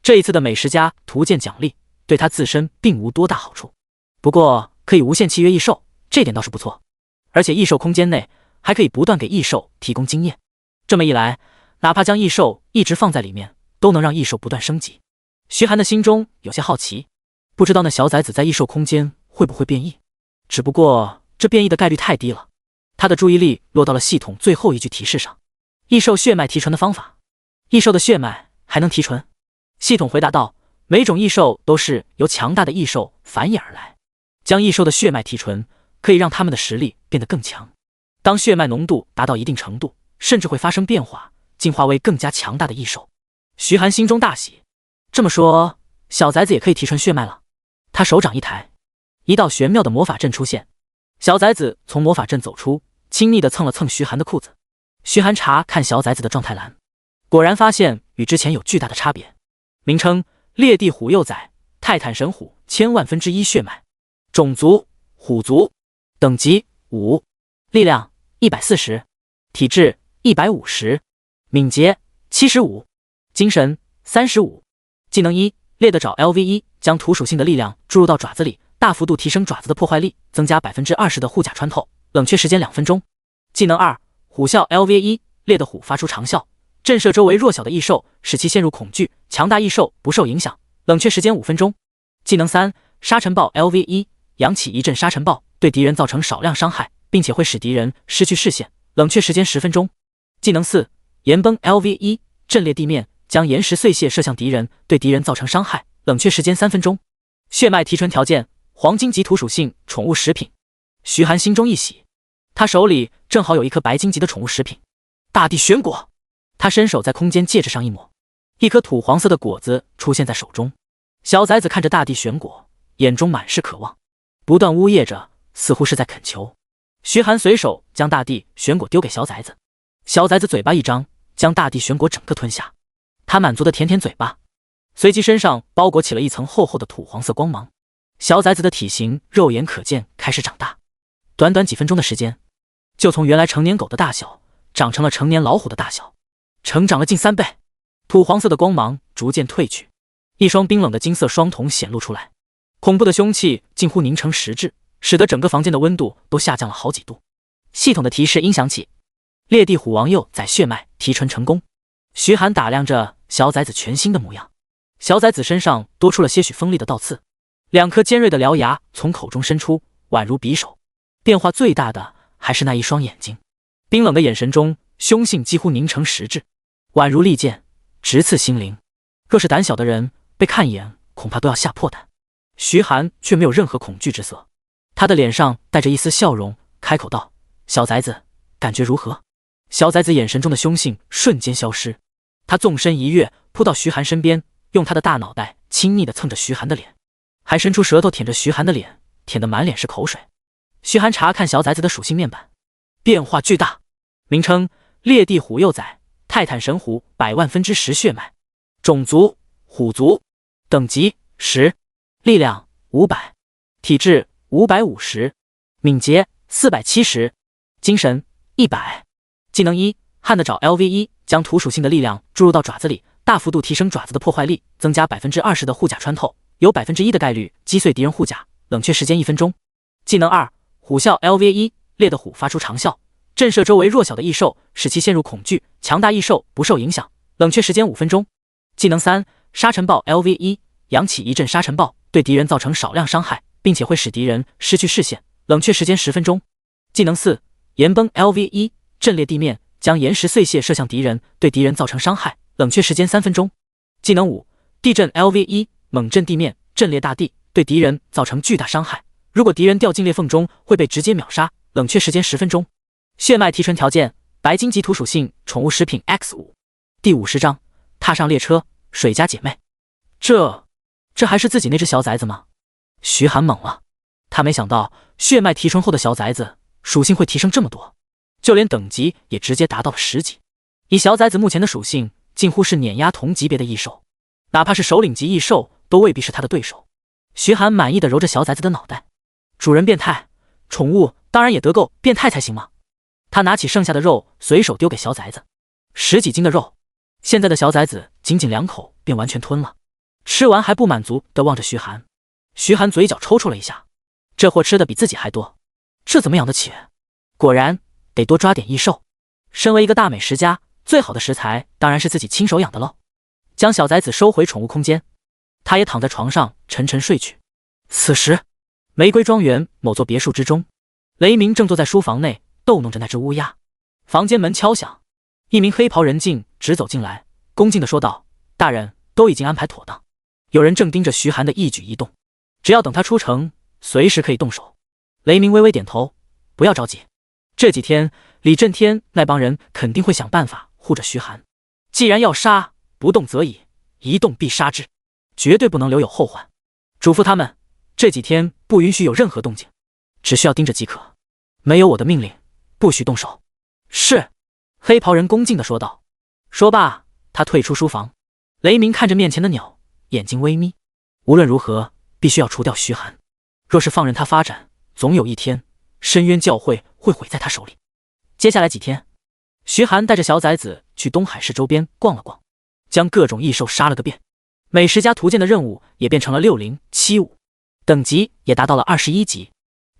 这一次的美食家图鉴奖励对他自身并无多大好处，不过可以无限契约异兽，这点倒是不错。而且异兽空间内还可以不断给异兽提供经验，这么一来，哪怕将异兽一直放在里面，都能让异兽不断升级。徐寒的心中有些好奇，不知道那小崽子在异兽空间会不会变异，只不过这变异的概率太低了。他的注意力落到了系统最后一句提示上：异兽血脉提纯的方法。异兽的血脉还能提纯？系统回答道：每种异兽都是由强大的异兽繁衍而来，将异兽的血脉提纯，可以让他们的实力变得更强。当血脉浓度达到一定程度，甚至会发生变化，进化为更加强大的异兽。徐寒心中大喜，这么说，小崽子也可以提纯血脉了。他手掌一抬，一道玄妙的魔法阵出现，小崽子从魔法阵走出，亲昵地蹭了蹭徐寒的裤子。徐寒查看小崽子的状态栏，果然发现与之前有巨大的差别。名称：烈地虎幼崽，泰坦神虎千万分之一血脉，种族：虎族，等级5，力量140，体质150，敏捷75，精神35。技能1：猎的爪 LV1，将土属性的力量注入到爪子里，大幅度提升爪子的破坏力，增加 20% 的护甲穿透，冷却时间2分钟。技能2：虎啸 LV1，猎的虎发出长啸，震慑周围弱小的异兽，使其陷入恐惧，强大异兽不受影响，冷却时间5分钟。技能3：沙尘暴 LV1，扬起一阵沙尘暴，对敌人造成少量伤害，并且会使敌人失去视线，冷却时间10分钟。技能4：岩崩 LV1，震裂地面，将岩石碎屑射向敌人，对敌人造成伤害，冷却时间3分钟。血脉提纯条件：黄金级土属性宠物食品。徐寒心中一喜，他手里正好有一颗白金级的宠物食品大地玄果。他伸手在空间戒指上一抹，一颗土黄色的果子出现在手中。小崽子看着大地玄果，眼中满是渴望，不断呜咽着，似乎是在恳求。徐寒随手将大地玄果丢给小崽子，小崽子嘴巴一张，将大地玄果整个吞下。他满足的舔舔嘴巴，随即身上包裹起了一层厚厚的土黄色光芒。小崽子的体型肉眼可见开始长大，短短几分钟的时间，就从原来成年狗的大小长成了成年老虎的大小，成长了近3倍。土黄色的光芒逐渐褪去，一双冰冷的金色双瞳显露出来，恐怖的凶气近乎凝成实质，使得整个房间的温度都下降了好几度。系统的提示音响起：烈地虎王幼崽血脉提纯成功。徐寒打量着小崽子全新的模样，小崽子身上多出了些许锋利的倒刺，2颗尖锐的獠牙从口中伸出，宛如匕首。变化最大的还是那一双眼睛，冰冷的眼神中凶性几乎凝成实质，宛如利剑，直刺心灵。若是胆小的人被看一眼，恐怕都要吓破胆。徐寒却没有任何恐惧之色，他的脸上带着一丝笑容，开口道：小崽子，感觉如何？小崽子眼神中的凶性瞬间消失，他纵身一跃，扑到徐寒身边，用他的大脑袋亲昵地蹭着徐寒的脸，还伸出舌头舔着徐寒的脸，舔得满脸是口水。徐寒查看小崽子的属性面板，变化巨大。名称：烈地虎幼崽，泰坦神虎100万分之10血脉，种族：虎族，等级10，力量500，体质550，敏捷470，精神100。技能1：汗的爪 LV1，将土属性的力量注入到爪子里，大幅度提升爪子的破坏力，增加 20% 的护甲穿透，有 1% 的概率击碎敌人护甲，冷却时间1分钟。技能2：虎啸 LV1，猎的虎发出长啸，震慑周围弱小的异兽，使其陷入恐惧，强大异兽不受影响，冷却时间5分钟。技能3：沙尘暴 LV1，扬起一阵沙尘暴，对敌人造成少量伤害，并且会使敌人失去视线，冷却时间10分钟。技能4：岩崩 LV1，震裂地面，将岩石碎屑射向敌人，对敌人造成伤害，冷却时间3分钟。技能5：地震 LV1，猛震地面，震裂大地，对敌人造成巨大伤害，如果敌人掉进裂缝中，会被直接秒杀，冷却时间10分钟。血脉提纯条件：白金级土属性宠物食品 X5。第50章，踏上列车，水家姐妹。这还是自己那只小崽子吗？徐寒懵了，他没想到血脉提纯后的小崽子属性会提升这么多，就连等级也直接达到了10级。以小崽子目前的属性，近乎是碾压同级别的异兽，哪怕是首领级异兽都未必是他的对手。徐寒满意的揉着小崽子的脑袋，主人变态，宠物当然也得够变态才行嘛。他拿起剩下的肉随手丢给小崽子，10几斤的肉，现在的小崽子仅仅2口便完全吞了，吃完还不满足地望着徐寒。徐寒嘴角抽搐了一下，这货吃的比自己还多，这怎么养得起？果然得多抓点异兽。身为一个大美食家，最好的食材当然是自己亲手养的喽。将小崽子收回宠物空间，他也躺在床上沉沉睡去。此时，玫瑰庄园某座别墅之中，雷鸣正坐在书房内逗弄着那只乌鸦。房间门敲响，一名黑袍人镜直走进来，恭敬地说道：“大人，都已经安排妥当。”有人正盯着徐寒的一举一动，只要等他出城，随时可以动手。雷鸣微微点头，不要着急，这几天李震天那帮人肯定会想办法护着徐寒。既然要杀，不动则已，一动必杀之，绝对不能留有后患。嘱咐他们，这几天不允许有任何动静，只需要盯着即可。没有我的命令，不许动手。是，黑袍人恭敬地说道。说罢，他退出书房。雷鸣看着面前的鸟，眼睛微眯。无论如何，必须要除掉徐寒。若是放任他发展，总有一天，深渊教会会毁在他手里。接下来几天，徐寒带着小崽子去东海市周边逛了逛，将各种异兽杀了个遍。美食家图鉴的任务也变成了6075，等级也达到了21级。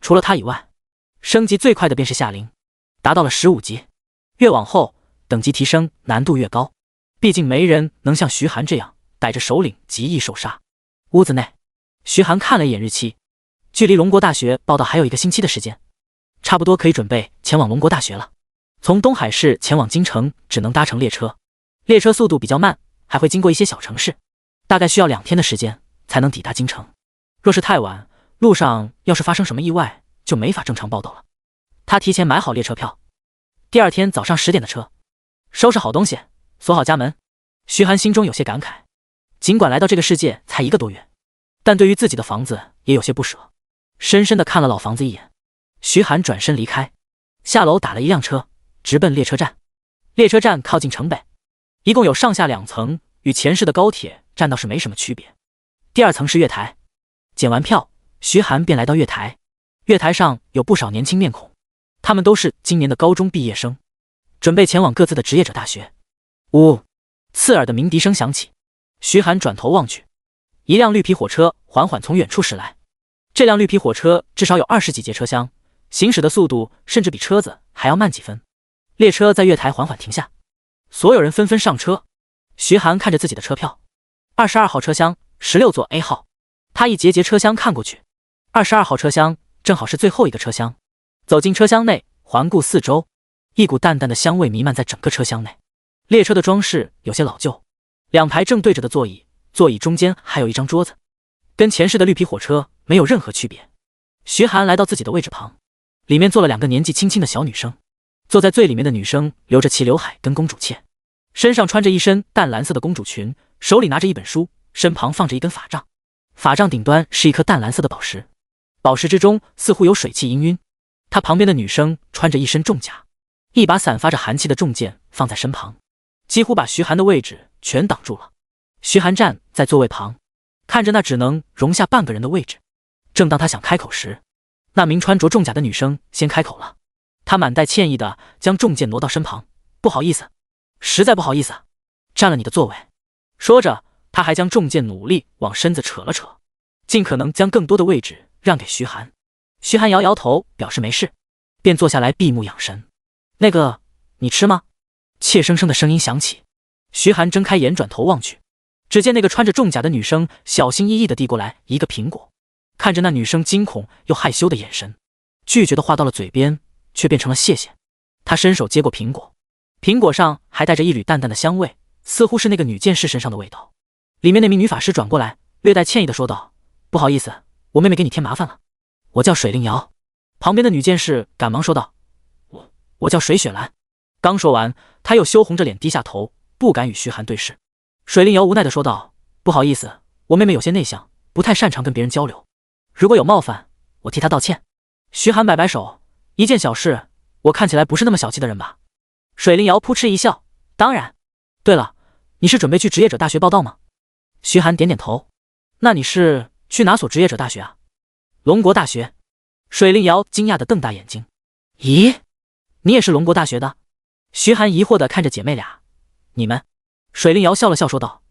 除了他以外，升级最快的便是夏灵，达到了15级。越往后，等级提升难度越高，毕竟没人能像徐寒这样带着首领极易受杀。屋子内，徐寒看了一眼日期，距离龙国大学报到还有1个星期的时间，差不多可以准备前往龙国大学了。从东海市前往京城只能搭乘列车，列车速度比较慢，还会经过一些小城市，大概需要2天的时间才能抵达京城。若是太晚，路上要是发生什么意外，就没法正常报到了。他提前买好列车票，第二天早上10点的车，收拾好东西，锁好家门。徐寒心中有些感慨，尽管来到这个世界才1个多月，但对于自己的房子也有些不舍，深深地看了老房子一眼。徐寒转身离开，下楼打了一辆车，直奔列车站。列车站靠近城北，一共有上下2层，与前世的高铁站倒是没什么区别。第2层是月台，检完票，徐寒便来到月台。月台上有不少年轻面孔，他们都是今年的高中毕业生，准备前往各自的职业者大学。呜，刺耳的鸣笛声响起，徐寒转头望去，一辆绿皮火车缓缓从远处驶来。这辆绿皮火车至少有20几节车厢，行驶的速度甚至比车子还要慢几分。列车在月台缓缓停下，所有人纷纷上车。徐寒看着自己的车票，22号车厢16座 A 号。他一节节车厢看过去，22号车厢正好是最后一个车厢。走进车厢内，环顾四周，一股淡淡的香味弥漫在整个车厢内。列车的装饰有些老旧，2排正对着的座椅，座椅中间还有一张桌子，跟前世的绿皮火车没有任何区别。徐寒来到自己的位置旁，里面坐了2个年纪轻轻的小女生。坐在最里面的女生留着齐刘海跟公主切，身上穿着一身淡蓝色的公主裙，手里拿着一本书，身旁放着一根法杖，法杖顶端是一颗淡蓝色的宝石，宝石之中似乎有水汽氤氲。她旁边的女生穿着一身重甲，一把散发着寒气的重剑放在身旁，几乎把徐寒的位置全挡住了。徐寒站在座位旁，看着那只能容下半个人的位置。正当他想开口时，那名穿着重甲的女生先开口了。她满带歉意地将重剑挪到身旁，不好意思，实在不好意思，占了你的座位。说着，她还将重剑努力往身子扯了扯，尽可能将更多的位置让给徐寒。徐寒摇摇头表示没事，便坐下来闭目养神。那个，你吃吗？怯生生的声音响起。徐寒睁开眼转头望去，只见那个穿着重甲的女生小心翼翼地递过来一个苹果，看着那女生惊恐又害羞的眼神，拒绝的话到了嘴边，却变成了谢谢。他伸手接过苹果，苹果上还带着一缕淡淡的香味，似乎是那个女剑士身上的味道。里面那名女法师转过来，略带歉意地说道：“不好意思，我妹妹给你添麻烦了。我叫水令瑶。”旁边的女剑士赶忙说道：“我叫水雪兰。”刚说完，她又羞红着脸低下头，不敢与徐寒对视。水令瑶无奈地说道：“不好意思，我妹妹有些内向，不太擅长跟别人交流，如果有冒犯，我替她道歉。”徐寒摆摆手：“一件小事，我看起来不是那么小气的人吧？”水令瑶扑哧一笑：“当然。对了，你是准备去职业者大学报到吗？”徐寒点点头：“那你是去哪所职业者大学啊？”“龙国大学。”水令瑶惊讶地瞪大眼睛：“咦，你也是龙国大学的？”徐寒疑惑地看着姐妹俩：“你们？”水令瑶笑了笑说道：“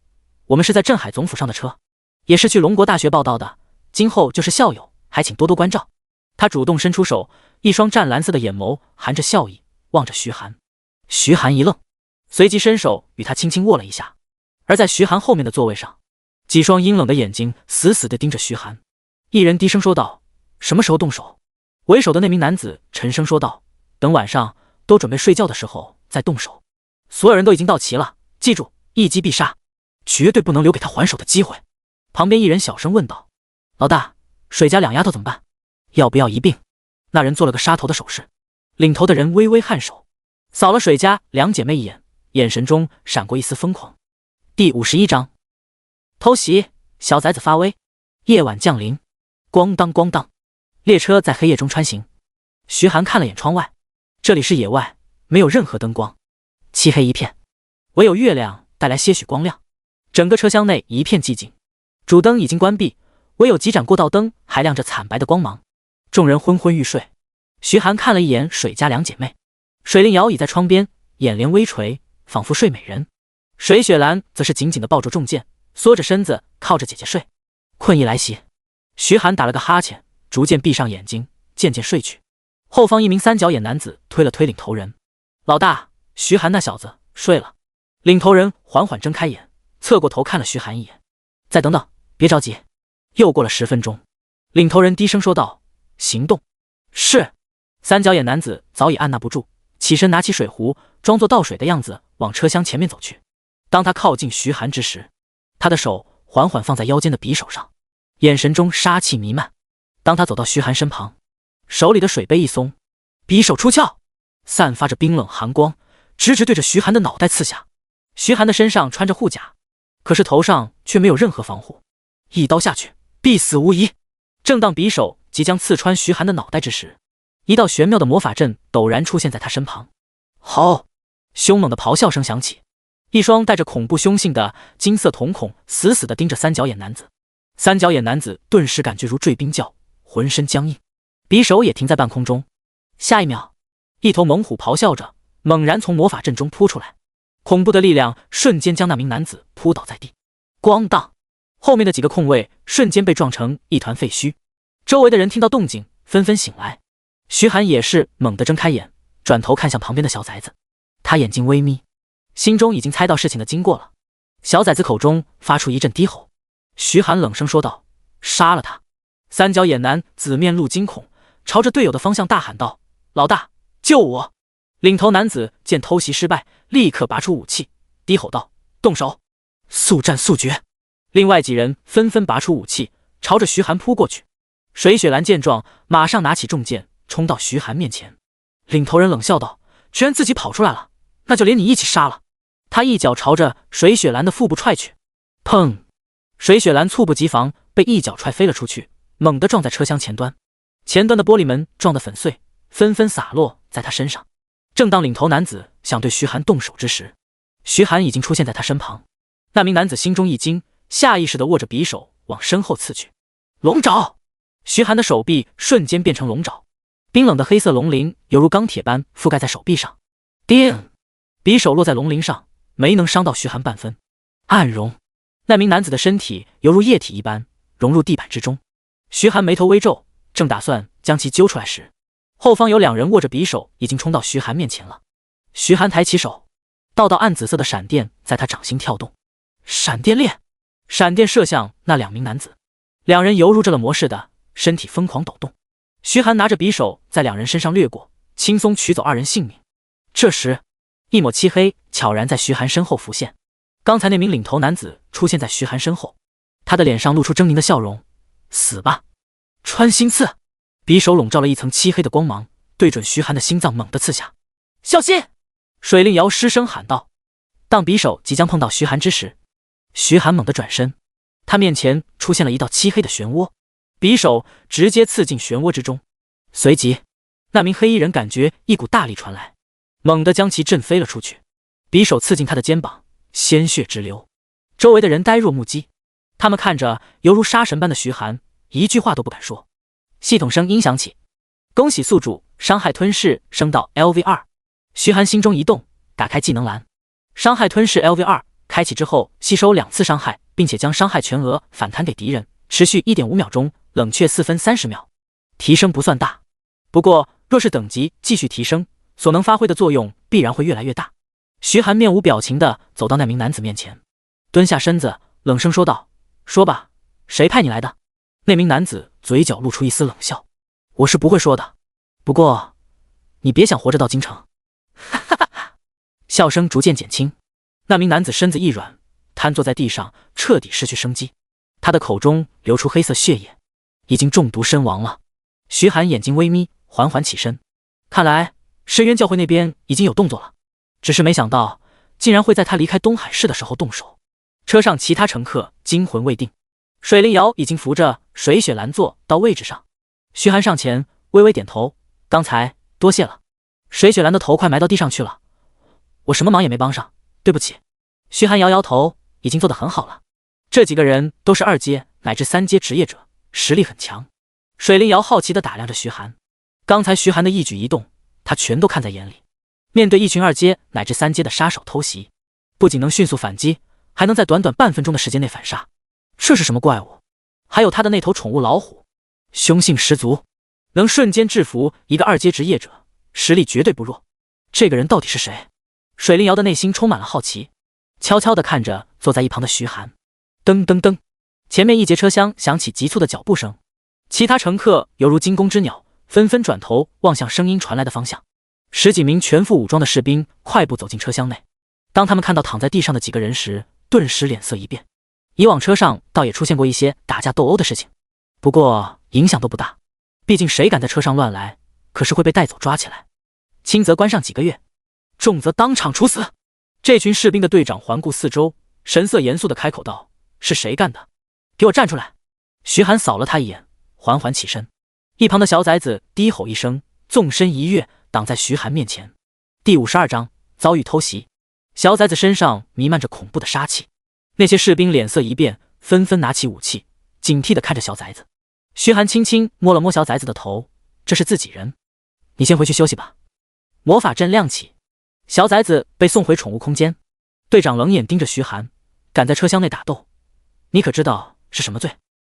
我们是在镇海总府上的车，也是去龙国大学报到的，今后就是校友，还请多多关照。”他主动伸出手，一双湛蓝色的眼眸含着笑意望着徐寒。徐寒一愣，随即伸手与他轻轻握了一下。而在徐寒后面的座位上，几双阴冷的眼睛死死地盯着徐寒。一人低声说道：“什么时候动手？”为首的那名男子沉声说道：“等晚上都准备睡觉的时候再动手。所有人都已经到齐了，记住，一击必杀，绝对不能留给他还手的机会。”旁边一人小声问道：“老大，水家两丫头怎么办？要不要一并？”那人做了个杀头的手势。领头的人微微颔首，扫了水家两姐妹一眼，眼神中闪过一丝疯狂。第51章偷袭，小崽子发威。夜晚降临，咣当咣当，列车在黑夜中穿行。徐寒看了眼窗外，这里是野外，没有任何灯光，漆黑一片，唯有月亮带来些许光亮。整个车厢内一片寂静，主灯已经关闭，唯有几盏过道灯还亮着惨白的光芒。众人昏昏欲睡。徐寒看了一眼水家两姐妹，水令瑶倚在窗边，眼帘微垂，仿佛睡美人。水雪兰则是紧紧地抱住重剑，缩着身子靠着姐姐睡。困意来袭，徐寒打了个哈欠，逐渐闭上眼睛，渐渐睡去。后方一名三角眼男子推了推领头人：“老大，徐寒那小子睡了。”领头人缓缓睁开眼，侧过头看了徐寒一眼：“再等等，别着急。”又过了10分钟，领头人低声说道：“行动。”是。三角眼男子早已按捺不住，起身拿起水壶，装作倒水的样子往车厢前面走去。当他靠近徐寒之时，他的手缓缓放在腰间的匕首上，眼神中杀气弥漫。当他走到徐寒身旁，手里的水杯一松，匕首出鞘，散发着冰冷寒光，直直对着徐寒的脑袋刺下。徐寒的身上穿着护甲，可是头上却没有任何防护，一刀下去必死无疑。正当匕首即将刺穿徐寒的脑袋之时，一道玄妙的魔法阵陡然出现在他身旁。吼！凶猛的咆哮声响起，一双带着恐怖凶性的金色瞳孔死死地盯着三角眼男子。三角眼男子顿时感觉如坠冰窖，浑身僵硬，匕首也停在半空中。下一秒，一头猛虎咆哮着猛然从魔法阵中扑出来，恐怖的力量瞬间将那名男子扑倒在地。咣当！后面的几个空位瞬间被撞成一团废墟。周围的人听到动静纷纷醒来。徐寒也是猛地睁开眼，转头看向旁边的小崽子，他眼睛微眯，心中已经猜到事情的经过了。小崽子口中发出一阵低吼，徐寒冷声说道：“杀了他！”三角眼男子面露惊恐，朝着队友的方向大喊道：“老大，救我！”领头男子见偷袭失败，立刻拔出武器，低吼道：“动手！速战速决！”另外几人纷纷拔出武器，朝着徐寒扑过去。水雪兰见状，马上拿起重剑冲到徐寒面前。领头人冷笑道：“居然自己跑出来了，那就连你一起杀了。”他一脚朝着水雪兰的腹部踹去，砰！水雪兰猝不及防，被一脚踹飞了出去，猛地撞在车厢前端，前端的玻璃门撞得粉碎，纷纷洒落在他身上。正当领头男子想对徐寒动手之时，徐寒已经出现在他身旁。那名男子心中一惊，下意识地握着匕首往身后刺去。龙爪！徐寒的手臂瞬间变成龙爪，冰冷的黑色龙鳞犹如钢铁般覆盖在手臂上。叮！匕首落在龙鳞上，没能伤到徐寒半分。暗融！那名男子的身体犹如液体一般融入地板之中。徐寒眉头微皱，正打算将其揪出来时，后方有2人握着匕首已经冲到徐寒面前了。徐寒抬起手，道道暗紫色的闪电在他掌心跳动。闪电链！闪电射向那2名男子，2人犹如着了魔似的，身体疯狂抖动。徐寒拿着匕首在2人身上掠过，轻松取走2人性命。这时，一抹漆黑悄然在徐寒身后浮现。刚才那名领头男子出现在徐寒身后，他的脸上露出狰狞的笑容。死吧！穿心刺！匕首笼罩了一层漆黑的光芒，对准徐寒的心脏猛地刺下。小心！水令瑶失声喊道。当匕首即将碰到徐寒之时，徐寒猛地转身，他面前出现了一道漆黑的漩涡，匕首直接刺进漩涡之中。随即，那名黑衣人感觉一股大力传来，猛地将其震飞了出去。匕首刺进他的肩膀，鲜血直流。周围的人呆若木鸡，他们看着犹如杀神般的徐寒，一句话都不敢说。系统声音响起，恭喜宿主伤害吞噬升到 LV2。徐寒心中一动，打开技能栏，伤害吞噬 LV2 开启之后吸收2次伤害，并且将伤害全额反弹给敌人，持续 1.5 秒钟，冷却4分30秒。提升不算大，不过若是等级继续提升，所能发挥的作用必然会越来越大。徐寒面无表情地走到那名男子面前，蹲下身子，冷声说道：“说吧，谁派你来的？”那名男子嘴角露出一丝冷笑：“我是不会说的，不过你别想活着到京城。”哈哈哈哈！笑声逐渐减轻，那名男子身子一软，瘫坐在地上，彻底失去生机。他的口中流出黑色血液，已经中毒身亡了。徐寒眼睛微眯，缓缓起身，看来深渊教会那边已经有动作了，只是没想到竟然会在他离开东海市的时候动手。车上其他乘客惊魂未定，水灵瑶已经扶着水雪兰坐到位置上。徐寒上前微微点头：“刚才多谢了。”水雪兰的头快埋到地上去了：“我什么忙也没帮上，对不起。”徐寒摇摇头：“已经做得很好了。这几个人都是2阶乃至3阶职业者，实力很强。”水灵瑶好奇地打量着徐寒，刚才徐寒的一举一动，他全都看在眼里。面对一群2阶乃至3阶的杀手偷袭，不仅能迅速反击，还能在短短半分钟的时间内反杀，这是什么怪物？还有他的那头宠物老虎，凶性十足，能瞬间制服一个2阶职业者，实力绝对不弱。这个人到底是谁？水灵瑶的内心充满了好奇，悄悄地看着坐在一旁的徐寒。噔噔噔，前面1节车厢响起急促的脚步声，其他乘客犹如惊弓之鸟，纷纷转头望向声音传来的方向。10几名全副武装的士兵快步走进车厢内，当他们看到躺在地上的几个人时，顿时脸色一变。以往车上倒也出现过一些打架斗殴的事情，不过影响都不大，毕竟谁敢在车上乱来，可是会被带走抓起来，轻则关上几个月，重则当场处死。这群士兵的队长环顾四周，神色严肃地开口道：“是谁干的？给我站出来！”徐寒扫了他一眼，缓缓起身。一旁的小崽子低吼一声，纵身一跃，挡在徐寒面前。第52章遭遇偷袭。小崽子身上弥漫着恐怖的杀气，那些士兵脸色一变，纷纷拿起武器，警惕地看着小崽子。徐寒轻轻摸了摸小崽子的头：“这是自己人，你先回去休息吧。”魔法阵亮起，小崽子被送回宠物空间。队长冷眼盯着徐寒：“敢在车厢内打斗，你可知道是什么罪？”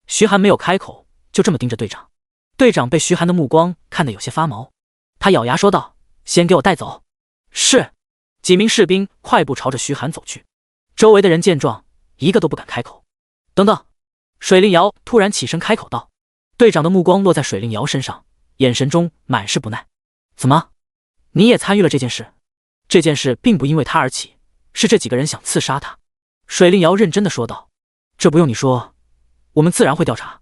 徐寒没有开口，就这么盯着队长。队长被徐寒的目光看得有些发毛，他咬牙说道：“先给我带走。”是。几名士兵快步朝着徐寒走去，周围的人见状，一个都不敢开口。等等！水令瑶突然起身开口道。队长的目光落在水令瑶身上，眼神中满是不耐。怎么？你也参与了这件事？这件事并不因为他而起，是这几个人想刺杀他。水令瑶认真地说道。这不用你说，我们自然会调查。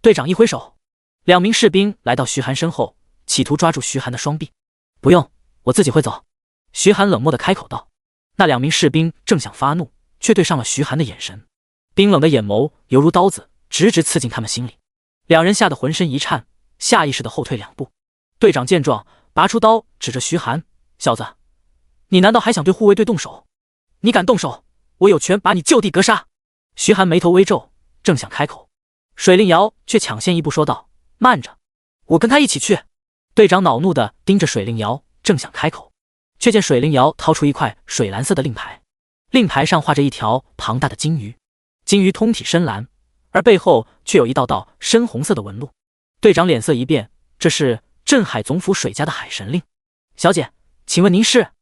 队长一挥手，2名士兵来到徐寒身后，企图抓住徐寒的双臂。不用，我自己会走。徐寒冷漠地开口道。那2名士兵正想发怒，却对上了徐寒的眼神，冰冷的眼眸犹如刀子，直直刺进他们心里。2人吓得浑身一颤，下意识地后退2步。队长见状，拔出刀指着徐寒：“小子，你难道还想对护卫队动手？你敢动手，我有权把你就地格杀！”徐寒眉头微皱，正想开口，水令瑶却抢先一步说道：“慢着，我跟他一起去。”队长恼怒地盯着水令瑶，正想开口，却见水灵瑶掏出一块水蓝色的令牌，令牌上画着一条庞大的金鱼，金鱼通体深蓝，而背后却有一道道深红色的纹路。队长脸色一变，这是镇海总府水家的海神令。小姐，请问您是？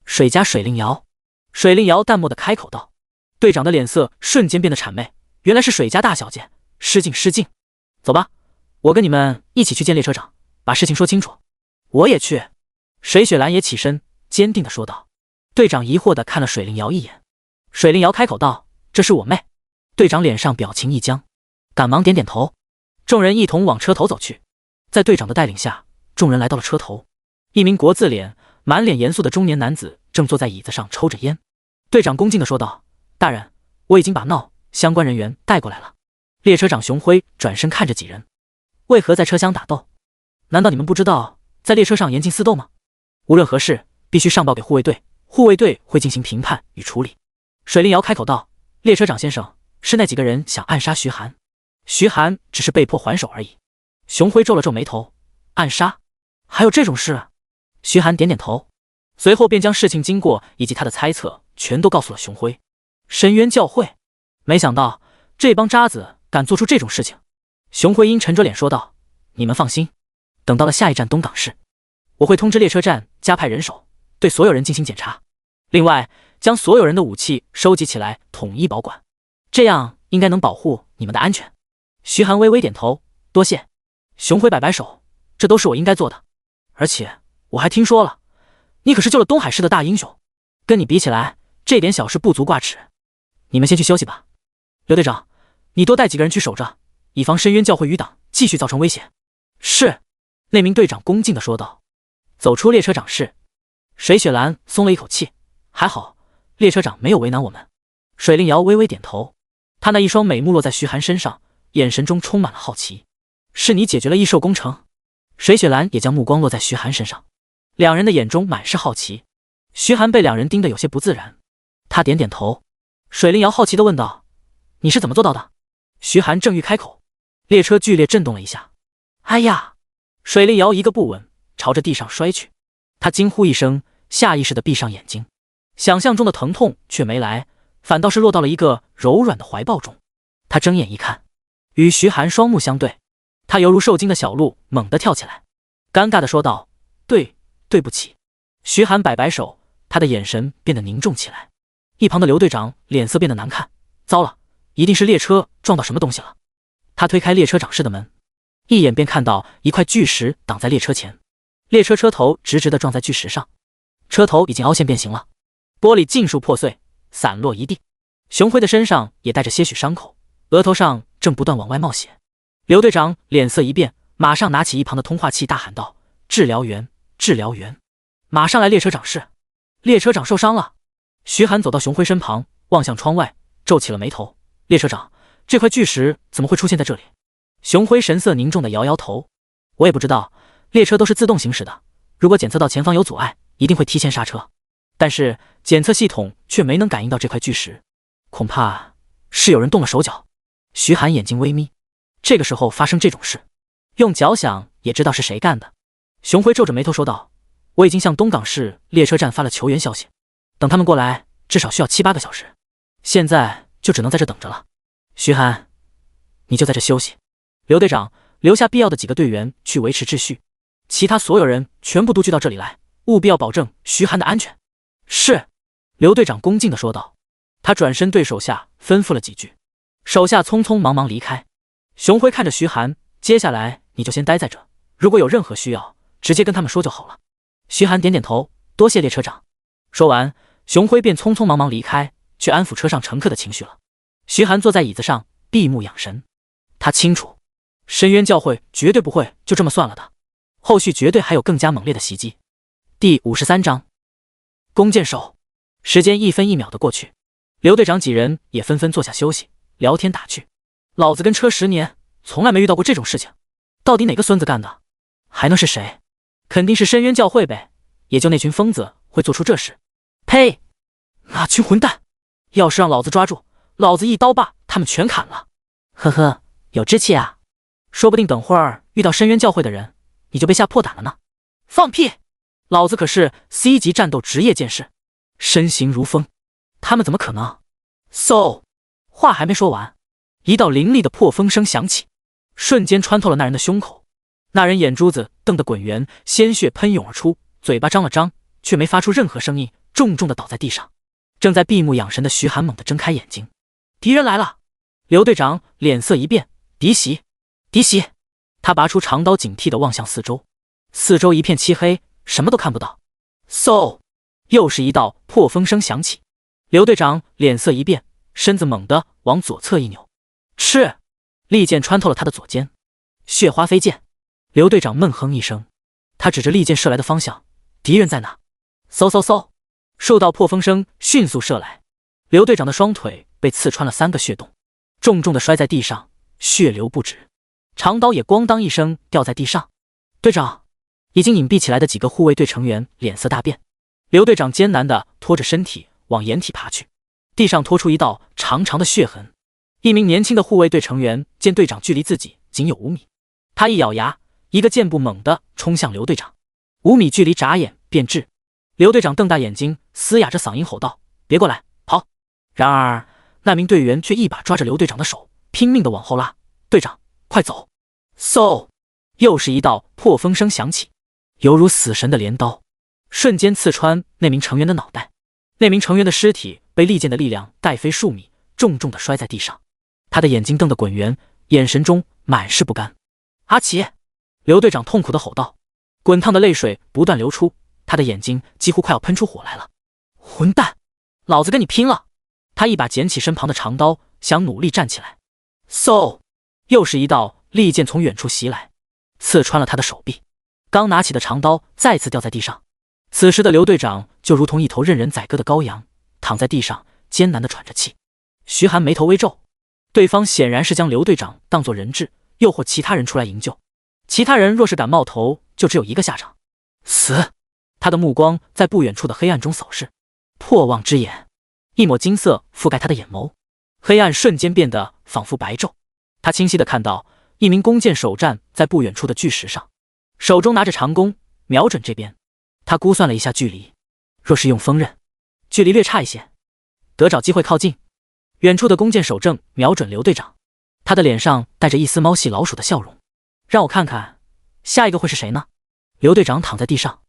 水家水灵瑶。水灵瑶淡漠地开口道。队长的脸色瞬间变得谄媚，原来是水家大小姐，失敬失敬。走吧，我跟你们一起去见列车长，把事情说清楚。我也去。水雪兰也起身，坚定地说道。队长疑惑地看了水灵瑶一眼，水灵瑶开口道：“这是我妹。”队长脸上表情一僵，赶忙点点头。众人一同往车头走去。在队长的带领下，众人来到了车头。一名国字脸、满脸严肃的中年男子正坐在椅子上抽着烟。队长恭敬地说道：“大人，我已经把闹相关人员带过来了。”列车长熊辉转身看着几人：“为何在车厢打斗？难道你们不知道在列车上严禁私斗吗？无论何事，必须上报给护卫队，护卫队会进行评判与处理。”水灵瑶开口道：“列车长先生，是那几个人想暗杀徐寒，徐寒只是被迫还手而已。”熊辉皱了皱眉头：“暗杀？还有这种事？”徐寒点点头，随后便将事情经过以及他的猜测全都告诉了熊辉。深渊教会，没想到这帮渣子敢做出这种事情。熊辉阴沉着脸说道：“你们放心，等到了下一站东港市，我会通知列车站加派人手，对所有人进行检查。另外，将所有人的武器收集起来，统一保管，这样应该能保护你们的安全。徐寒微微点头，多谢。熊辉摆摆手，这都是我应该做的。而且我还听说了，你可是救了东海市的大英雄，跟你比起来，这点小事不足挂齿。你们先去休息吧。刘队长，你多带几个人去守着，以防深渊教会余党继续造成威胁。是。那名队长恭敬地说道。走出列车长室，水雪兰松了一口气，还好列车长没有为难我们。水令瑶微微点头，他那一双美目落在徐寒身上，眼神中充满了好奇。是你解决了异兽工程？水雪兰也将目光落在徐寒身上，两人的眼中满是好奇。徐寒被两人盯得有些不自然，他点点头。水令瑶好奇地问道：你是怎么做到的？徐寒正欲开口，列车剧烈震动了一下。哎呀！水令瑶一个不稳，朝着地上摔去。他惊呼一声，下意识地闭上眼睛，想象中的疼痛却没来，反倒是落到了一个柔软的怀抱中。他睁眼一看，与徐寒双目相对，他犹如受惊的小鹿，猛地跳起来，尴尬地说道：对不起。徐寒摆摆手，他的眼神变得凝重起来。一旁的刘队长脸色变得难看，糟了，一定是列车撞到什么东西了。他推开列车长室的门，一眼便看到一块巨石挡在列车前，列车车头直直地撞在巨石上，车头已经凹陷变形了，玻璃尽数破碎，散落一地。熊辉的身上也带着些许伤口，额头上正不断往外冒血。刘队长脸色一变，马上拿起一旁的通话器大喊道：治疗员，治疗员，马上来列车长室，列车长受伤了。徐寒走到熊辉身旁，望向窗外，皱起了眉头。列车长，这块巨石怎么会出现在这里？熊辉神色凝重地摇摇头，我也不知道，列车都是自动行驶的，如果检测到前方有阻碍，一定会提前刹车，但是检测系统却没能感应到这块巨石，恐怕是有人动了手脚。徐寒眼睛微眯，这个时候发生这种事，用脚想也知道是谁干的。熊辉皱着眉头说道：我已经向东港市列车站发了求援消息，等他们过来至少需要7-8个小时，现在就只能在这等着了。徐寒，你就在这休息，刘队长留下必要的几个队员去维持秩序，其他所有人全部都聚到这里来，务必要保证徐寒的安全。是。刘队长恭敬地说道。他转身对手下吩咐了几句，手下匆匆忙忙离开。熊辉看着徐寒，接下来你就先待在这，如果有任何需要，直接跟他们说就好了。徐寒点点头，多谢列车长。说完，熊辉便匆匆忙忙离开，去安抚车上乘客的情绪了。徐寒坐在椅子上，闭目养神。他清楚，深渊教会绝对不会就这么算了的，后续绝对还有更加猛烈的袭击。第53章，弓箭手。时间一分一秒的过去，刘队长几人也纷纷坐下休息，聊天打趣。老子跟车10年，从来没遇到过这种事情，到底哪个孙子干的？还能是谁？肯定是深渊教会呗，也就那群疯子会做出这事。呸！那群混蛋，要是让老子抓住，老子一刀把他们全砍了。呵呵，有志气啊，说不定等会儿遇到深渊教会的人，你就被吓破胆了呢。放屁！老子可是 C 级战斗职业剑士，身形如风，他们怎么可能？ So 话还没说完，一道凌厉的破风声响起，瞬间穿透了那人的胸口。那人眼珠子瞪得滚圆，鲜血喷涌而出，嘴巴张了张，却没发出任何声音，重重地倒在地上。正在闭目养神的徐寒猛地睁开眼睛，敌人来了！刘队长脸色一变，敌袭！敌袭！他拔出长刀，警惕地望向四周，四周一片漆黑，什么都看不到。嗖！又是一道破风声响起，刘队长脸色一变，身子猛地往左侧一扭，赤！利剑穿透了他的左肩，血花飞溅。刘队长闷哼一声，他指着利剑射来的方向，敌人在哪？嗖嗖嗖！数道破风声迅速射来，刘队长的双腿被刺穿了3个血洞，重重地摔在地上，血流不止。长刀也咣当一声掉在地上。队长，已经隐蔽起来的几个护卫队成员脸色大变。刘队长艰难地拖着身体往掩体爬去，地上拖出一道长长的血痕。一名年轻的护卫队成员见队长距离自己仅有5米，他一咬牙，一个箭步猛地冲向刘队长，5米距离眨眼便至。刘队长瞪大眼睛，嘶哑着嗓音吼道：别过来，跑！然而那名队员却一把抓着刘队长的手，拼命地往后拉。队长，快走！嗖！又是一道破风声响起，犹如死神的镰刀，瞬间刺穿那名成员的脑袋。那名成员的尸体被利剑的力量带飞数米，重重地摔在地上。他的眼睛瞪得滚圆，眼神中满是不甘。阿奇！刘队长痛苦地吼道，滚烫的泪水不断流出，他的眼睛几乎快要喷出火来了。混蛋！老子跟你拼了！他一把捡起身旁的长刀，想努力站起来。嗖！又是一道利剑从远处袭来，刺穿了他的手臂。刚拿起的长刀再次掉在地上。此时的刘队长就如同一头任人宰割的羔羊，躺在地上艰难地喘着气。徐寒眉头微皱，对方显然是将刘队长当作人质，诱惑其他人出来营救。其他人若是敢冒头，就只有一个下场，死！他的目光在不远处的黑暗中扫视，破望之眼，一抹金色覆盖他的眼眸，黑暗瞬间变得仿佛白昼。他清晰地看到一名弓箭手站在不远处的巨石上，手中拿着长弓，瞄准这边。他估算了一下距离，若是用锋刃，距离略差一些，得找机会靠近。远处的弓箭手正瞄准刘队长，他的脸上带着一丝猫戏老鼠的笑容。让我看看，下一个会是谁呢？刘队长躺在地上，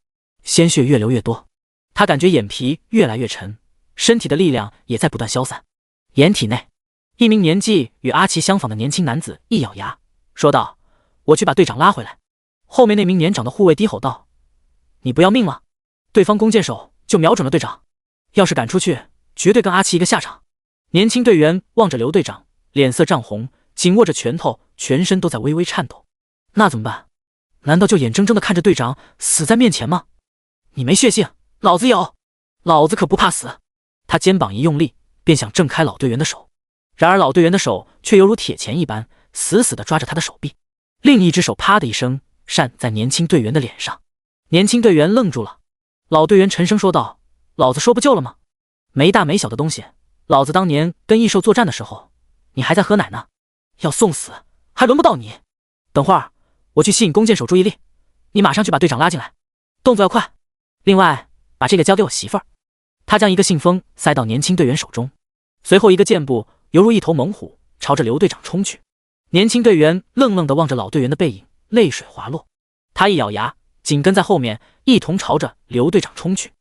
鲜血越流越多，他感觉眼皮越来越沉，身体的力量也在不断消散。掩体内，一名年纪与阿奇相仿的年轻男子一咬牙，说道：“我去把队长拉回来。”后面那名年长的护卫低吼道：“你不要命了？对方弓箭手就瞄准了队长，要是敢出去，绝对跟阿奇一个下场。”年轻队员望着刘队长，脸色涨红，紧握着拳头，全身都在微微颤抖。那怎么办？难道就眼睁睁地看着队长死在面前吗？你没血性，老子有，老子可不怕死。他肩膀一用力，便想挣开老队员的手，然而老队员的手却犹如铁钳一般，死死地抓着他的手臂，另一只手啪的一声扇在年轻队员的脸上。年轻队员愣住了，老队员沉声说道：“老子说不救了吗？没大没小的东西，老子当年跟异兽作战的时候，你还在喝奶呢，要送死还轮不到你。等会儿我去吸引弓箭手注意力，你马上去把队长拉进来，动作要快。另外，把这个交给我媳妇儿。”他将一个信封塞到年轻队员手中，随后一个箭步犹如一头猛虎朝着刘队长冲去。年轻队员愣愣地望着老队员的背影，泪水滑落。他一咬牙，紧跟在后面一同朝着刘队长冲去。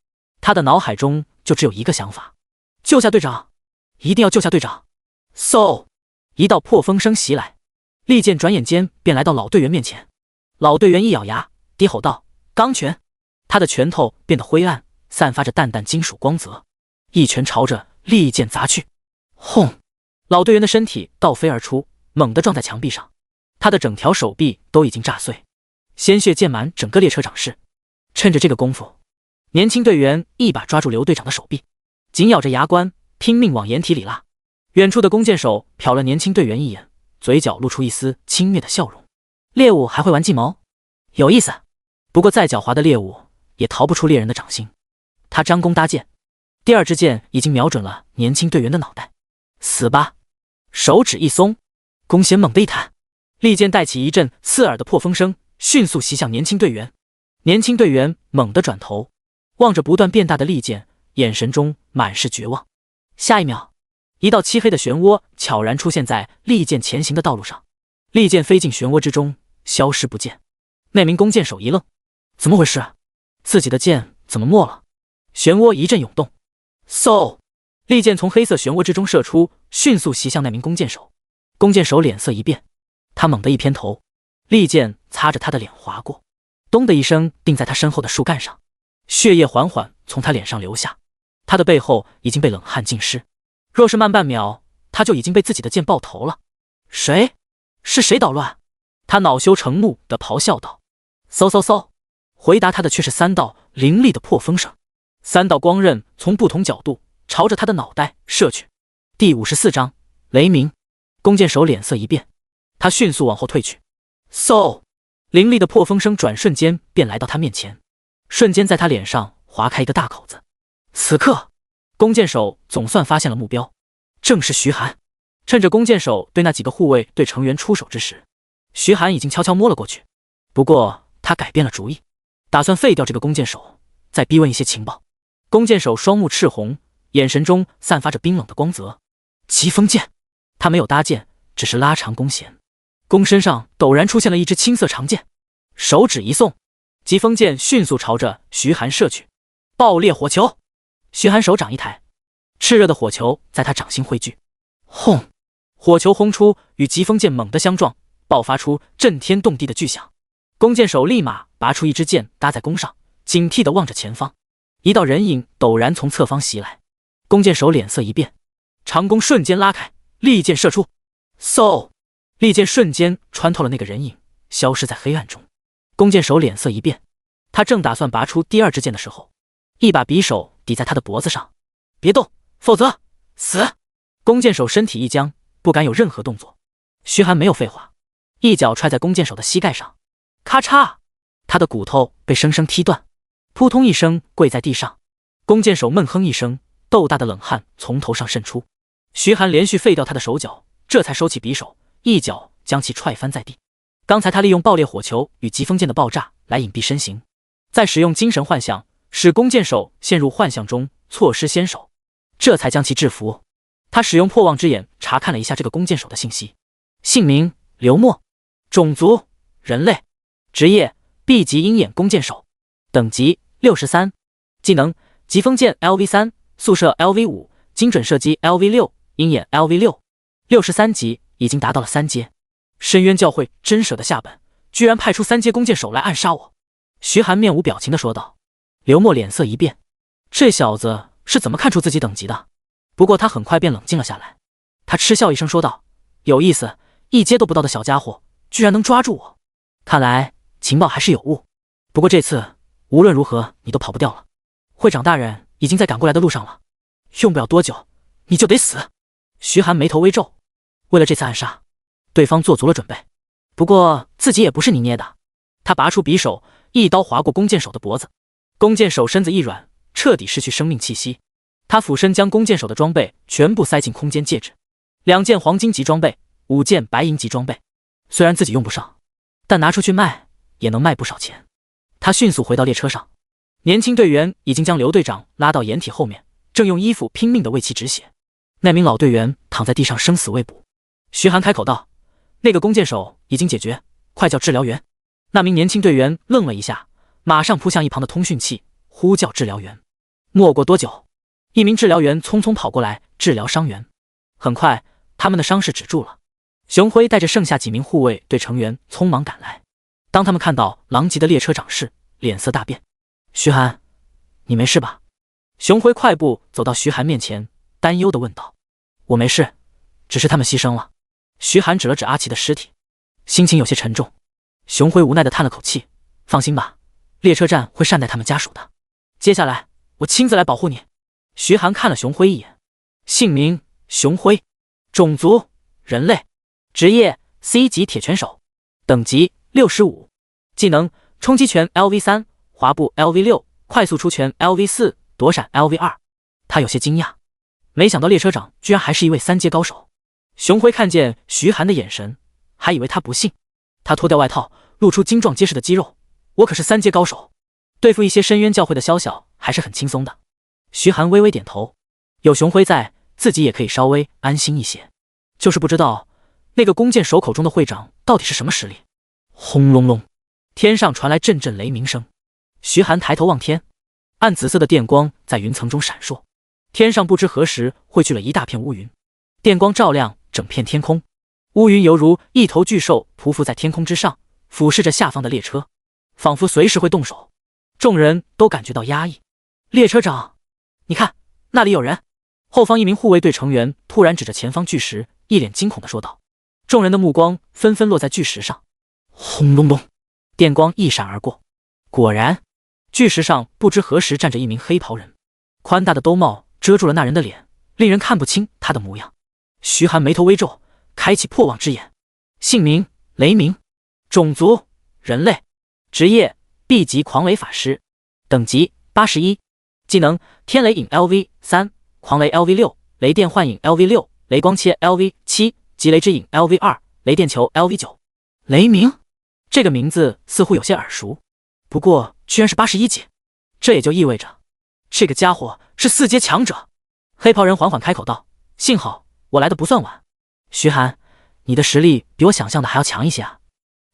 他的脑海中就只有一个想法：救下队长，一定要救下队长。嗖！一道破风声袭来，利剑转眼间便来到老队员面前。老队员一咬牙，低吼道：“钢拳！”他的拳头变得灰暗，散发着淡淡金属光泽，一拳朝着利剑砸去。轰！老队员的身体倒飞而出，猛地撞在墙壁上，他的整条手臂都已经炸碎，鲜血溅满整个列车长室。趁着这个功夫，年轻队员一把抓住刘队长的手臂，紧咬着牙关，拼命往掩体里拉。远处的弓箭手瞟了年轻队员一眼，嘴角露出一丝轻蔑的笑容。猎物还会玩计谋，有意思。不过再狡猾的猎物也逃不出猎人的掌心。他张弓搭箭，第二支箭已经瞄准了年轻队员的脑袋。死吧！手指一松，弓弦猛地一弹，利剑带起一阵刺耳的破风声，迅速袭向年轻队员。年轻队员猛地转头，望着不断变大的利剑，眼神中满是绝望。下一秒，一道漆黑的漩涡悄然出现在利剑前行的道路上，利剑飞进漩涡之中，消失不见。那名弓箭手一愣，怎么回事？自己的剑怎么没了？漩涡一阵涌动，嗖！利剑从黑色漩涡之中射出，迅速袭向那名弓箭手。弓箭手脸色一变，他猛地一偏头，利剑擦着他的脸划过，咚的一声定在他身后的树干上，血液缓缓从他脸上流下，他的背后已经被冷汗浸湿。若是慢半秒，他就已经被自己的剑爆头了。谁？是谁捣乱？他恼羞成怒地咆哮道。嗖嗖嗖！回答他的却是3道凌厉的破风声，3道光刃从不同角度朝着他的脑袋射去。第54章雷鸣。弓箭手脸色一变，他迅速往后退去。嗖！凌厉的破风声转瞬间便来到他面前，瞬间在他脸上划开一个大口子。此刻，弓箭手总算发现了目标，正是徐寒。趁着弓箭手对那几个护卫队成员出手之时，徐寒已经悄悄摸了过去。不过他改变了主意，打算废掉这个弓箭手，再逼问一些情报。弓箭手双目赤红，眼神中散发着冰冷的光泽。疾风剑，他没有搭箭，只是拉长弓弦，弓身上陡然出现了一支青色长剑，手指一送，疾风剑迅速朝着徐寒射去。爆裂火球！徐寒手掌一抬，炽热的火球在他掌心汇聚，轰！火球轰出，与疾风剑猛地相撞，爆发出震天动地的巨响。弓箭手立马拔出一支箭搭在弓上，警惕地望着前方。一道人影陡然从侧方袭来，弓箭手脸色一变，长弓瞬间拉开，利箭射出，嗖！利箭瞬间穿透了那个人影，消失在黑暗中。弓箭手脸色一变，他正打算拔出第二支箭的时候，一把匕首抵在他的脖子上，别动，否则死！弓箭手身体一僵，不敢有任何动作。徐寒没有废话，一脚踹在弓箭手的膝盖上，咔嚓，他的骨头被生生踢断，扑通一声跪在地上。弓箭手闷哼一声，豆大的冷汗从头上渗出。徐寒连续废掉他的手脚，这才收起匕首，一脚将其踹翻在地。刚才他利用爆裂火球与疾风剑的爆炸来隐蔽身形，再使用精神幻象使弓箭手陷入幻象中，错失先手，这才将其制服。他使用破望之眼查看了一下这个弓箭手的信息：姓名刘墨，种族人类，职业 B 级鹰眼弓箭手，等级63，技能疾风剑 LV3，速射 LV5，精准射击 LV6，鹰眼 LV6，63级，已经达到了3阶。深渊教会真舍得下本，居然派出3阶弓箭手来暗杀我。徐寒面无表情地说道。刘墨脸色一变，这小子是怎么看出自己等级的？不过他很快便冷静了下来，他嗤笑一声说道：有意思，1阶都不到的小家伙居然能抓住我，看来情报还是有误。不过这次无论如何你都跑不掉了，会长大人已经在赶过来的路上了，用不了多久你就得死。徐寒眉头微皱，为了这次暗杀，对方做足了准备，不过自己也不是泥捏的。他拔出匕首，一刀划过弓箭手的脖子，弓箭手身子一软，彻底失去生命气息。他俯身将弓箭手的装备全部塞进空间戒指，2件黄金级装备，5件白银级装备，虽然自己用不上，但拿出去卖也能卖不少钱。他迅速回到列车上，年轻队员已经将刘队长拉到掩体后面，正用衣服拼命地为其止血。那名老队员躺在地上生死未卜。徐寒开口道：那个弓箭手已经解决，快叫治疗员。那名年轻队员愣了一下，马上扑向一旁的通讯器，呼叫治疗员。没过多久，一名治疗员匆匆跑过来治疗伤员。很快他们的伤势止住了。熊辉带着剩下几名护卫队成员匆忙赶来，当他们看到狼藉的列车长时，脸色大变。徐寒，你没事吧？熊辉快步走到徐寒面前，担忧地问道。我没事，只是他们牺牲了。徐寒指了指阿奇的尸体，心情有些沉重。熊辉无奈地叹了口气，放心吧，列车站会善待他们家属的，接下来我亲自来保护你。徐寒看了熊辉一眼，姓名熊辉，种族人类，职业 C 级铁拳手，等级65，技能冲击拳 LV3，滑步 LV6，快速出拳 LV4，躲闪 LV2。他有些惊讶，没想到列车长居然还是一位3阶高手。熊辉看见徐寒的眼神，还以为他不信。他脱掉外套，露出精壮结实的肌肉。我可是3阶高手，对付一些深渊教会的宵小还是很轻松的。徐寒微微点头，有熊辉在，自己也可以稍微安心一些。就是不知道那个弓箭手口中的会长到底是什么实力。轰隆隆，天上传来阵阵雷鸣声。徐寒抬头望天，暗紫色的电光在云层中闪烁，天上不知何时汇聚了一大片乌云，电光照亮整片天空，乌云犹如一头巨兽匍匐在天空之上，俯视着下方的列车，仿佛随时会动手。众人都感觉到压抑。列车长，你看，那里有人。后方一名护卫队成员突然指着前方巨石，一脸惊恐地说道。众人的目光纷纷落在巨石上。轰隆隆，电光一闪而过，果然，巨石上不知何时站着一名黑袍人，宽大的兜帽遮住了那人的脸，令人看不清他的模样。徐寒眉头微皱，开启破网之眼。姓名雷鸣，种族人类，职业 B 级狂雷法师，等级81，技能天雷影 LV3，狂雷 LV6，雷电幻影 LV6，雷光切 LV7，极雷之影 LV2，雷电球 LV9。雷鸣，这个名字似乎有些耳熟，不过居然是81级，这也就意味着这个家伙是4阶强者。黑袍人缓缓开口道：幸好我来的不算晚。徐寒，你的实力比我想象的还要强一些啊！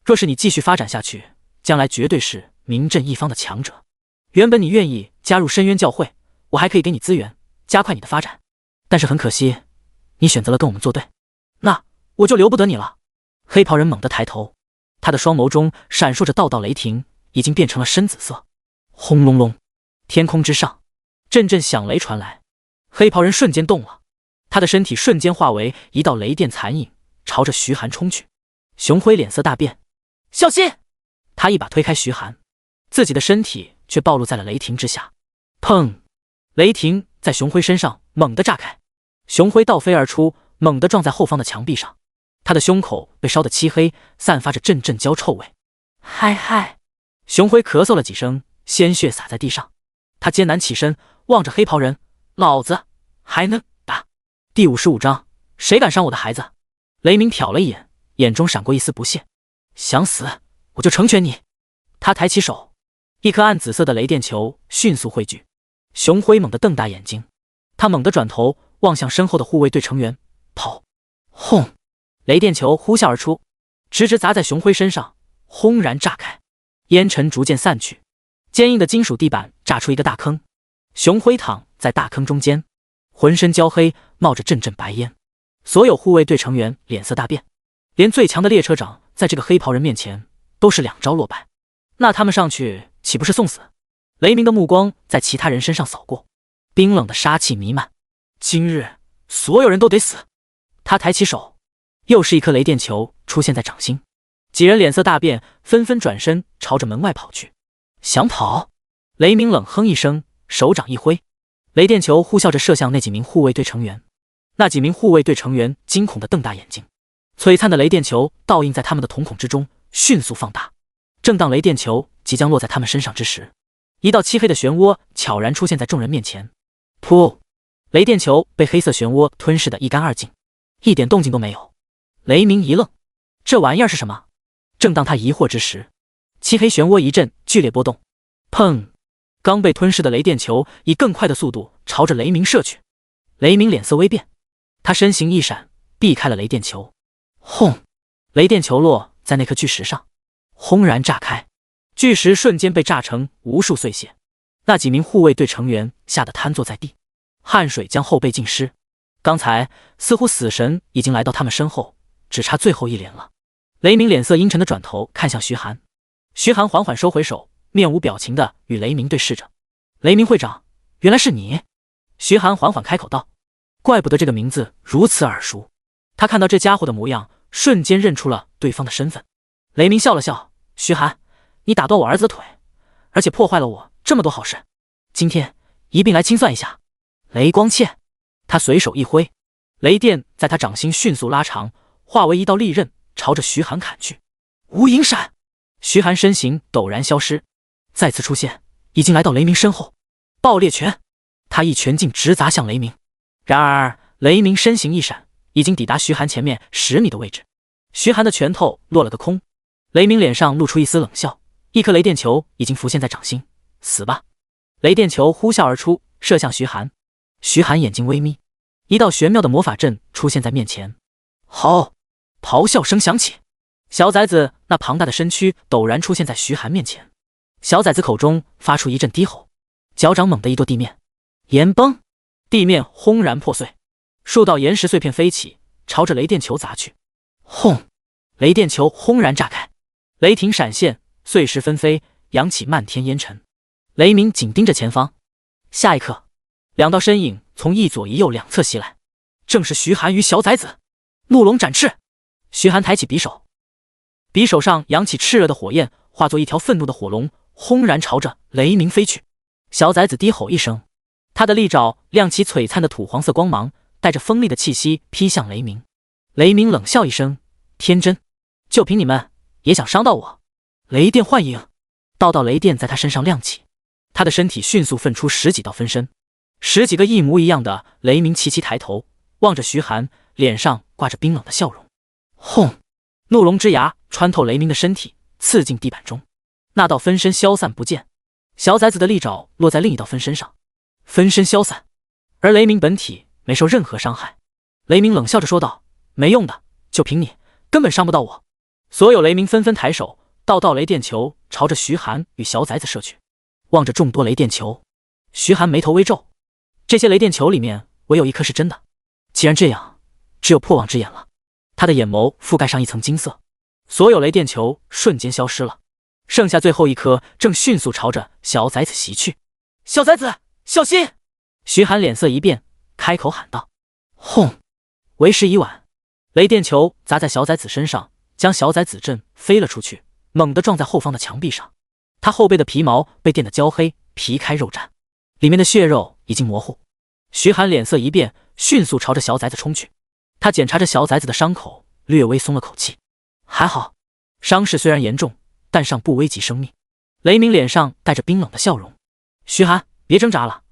若是你继续发展下去，将来绝对是名震一方的强者。原本你愿意加入深渊教会，我还可以给你资源，加快你的发展。但是很可惜，你选择了跟我们作对，那我就留不得你了。黑袍人猛地抬头，他的双眸中闪烁着道道雷霆，已经变成了深紫色。轰隆隆，天空之上，阵阵响雷传来。黑袍人瞬间动了，他的身体瞬间化为一道雷电残影，朝着徐寒冲去。熊辉脸色大变，小心！他一把推开徐寒，自己的身体却暴露在了雷霆之下。砰！雷霆在熊辉身上猛地炸开，熊辉倒飞而出，猛地撞在后方的墙壁上。他的胸口被烧得漆黑，散发着阵阵焦臭味。嗨嗨！熊辉咳嗽了几声，鲜血洒在地上。他艰难起身，望着黑袍人，老子还能打。第55章，谁敢伤我的孩子？雷鸣瞟了一眼，眼中闪过一丝不屑。想死我就成全你。他抬起手，一颗暗紫色的雷电球迅速汇聚。熊辉猛地瞪大眼睛，他猛地转头望向身后的护卫队成员，跑！轰！雷电球呼啸而出，直直砸在熊辉身上，轰然炸开，烟尘逐渐散去，坚硬的金属地板炸出一个大坑。熊辉躺在大坑中间，浑身焦黑，冒着阵阵白烟。所有护卫队成员脸色大变，连最强的列车长在这个黑袍人面前都是2招落败，那他们上去岂不是送死？雷鸣的目光在其他人身上扫过，冰冷的杀气弥漫。今日所有人都得死！他抬起手，又是一颗雷电球出现在掌心。几人脸色大变，纷纷转身朝着门外跑去。想跑？雷鸣冷哼一声，手掌一挥，雷电球呼啸着射向那几名护卫队成员。那几名护卫队成员惊恐地瞪大眼睛，璀璨的雷电球倒映在他们的瞳孔之中，迅速放大。正当雷电球即将落在他们身上之时，一道漆黑的漩涡悄然出现在众人面前。噗！雷电球被黑色漩涡吞噬得一干二净，一点动静都没有。雷鸣一愣，这玩意儿是什么？正当他疑惑之时，漆黑漩涡一阵剧烈波动，砰！刚被吞噬的雷电球以更快的速度朝着雷鸣射去。雷鸣脸色微变，他身形一闪，避开了雷电球。轰！雷电球落在那颗巨石上，轰然炸开，巨石瞬间被炸成无数碎屑。那几名护卫队成员吓得瘫坐在地，汗水将后背浸湿。刚才似乎死神已经来到他们身后，只差最后一连了。雷鸣脸色阴沉地转头看向徐寒，徐寒缓缓收回手，面无表情地与雷鸣对视着。雷鸣会长，原来是你。徐寒缓缓开口道，怪不得这个名字如此耳熟。他看到这家伙的模样，瞬间认出了对方的身份。雷鸣笑了笑，徐寒，你打断我儿子的腿，而且破坏了我这么多好事，今天一并来清算一下。雷光切！他随手一挥，雷电在他掌心迅速拉长，化为一道利刃，朝着徐寒砍去。无影闪！徐寒身形陡然消失，再次出现，已经来到雷鸣身后。爆裂拳！他一拳劲直砸向雷鸣。然而雷鸣身形一闪，已经抵达徐寒前面10米的位置。徐寒的拳头落了个空，雷鸣脸上露出一丝冷笑，一颗雷电球已经浮现在掌心。死吧！雷电球呼啸而出，射向徐寒。徐寒眼睛微眯，一道玄妙的魔法阵出现在面前。好！咆哮声响起，小崽子那庞大的身躯陡然出现在徐寒面前。小崽子口中发出一阵低吼，脚掌猛地一跺地面，岩崩！地面轰然破碎，数道岩石碎片飞起，朝着雷电球砸去。轰！雷电球轰然炸开，雷霆闪现，碎石纷飞，扬起漫天烟尘。雷鸣紧盯着前方，下一刻，2道身影从一左一右两侧袭来，正是徐寒与小崽子。怒龙展翅！徐寒抬起匕首，匕首上扬起炽热的火焰，化作一条愤怒的火龙，轰然朝着雷鸣飞去。小崽子低吼一声，他的利爪亮起璀璨的土黄色光芒，带着锋利的气息劈向雷鸣。雷鸣冷笑一声，天真，就凭你们也想伤到我？雷电幻影！道道雷电在他身上亮起，他的身体迅速分出10几道分身，10几个一模一样的。雷鸣齐齐抬头望着徐寒，脸上挂着冰冷的笑容。轰！怒龙之牙穿透雷鸣的身体，刺进地板中，那道分身消散不见。小崽子的利爪落在另一道分身上，分身消散，而雷鸣本体没受任何伤害。雷鸣冷笑着说道，没用的，就凭你根本伤不到我。所有雷鸣纷纷抬手，道道雷电球朝着徐寒与小崽子射去。望着众多雷电球，徐寒眉头微皱，这些雷电球里面唯有一颗是真的。既然这样，只有破网之眼了。他的眼眸覆盖上一层金色，所有雷电球瞬间消失了，剩下最后一颗正迅速朝着小崽子袭去。小崽子，小心！徐寒脸色一变，开口喊道：“轰！”为时已晚，雷电球砸在小崽子身上，将小崽子震飞了出去，猛地撞在后方的墙壁上。他后背的皮毛被电得焦黑，皮开肉绽，里面的血肉已经模糊。徐寒脸色一变，迅速朝着小崽子冲去。他检查着小崽子的伤口，略微松了口气，还好，伤势虽然严重，但尚不危及生命。雷鸣脸上带着冰冷的笑容：“徐寒，别挣扎了，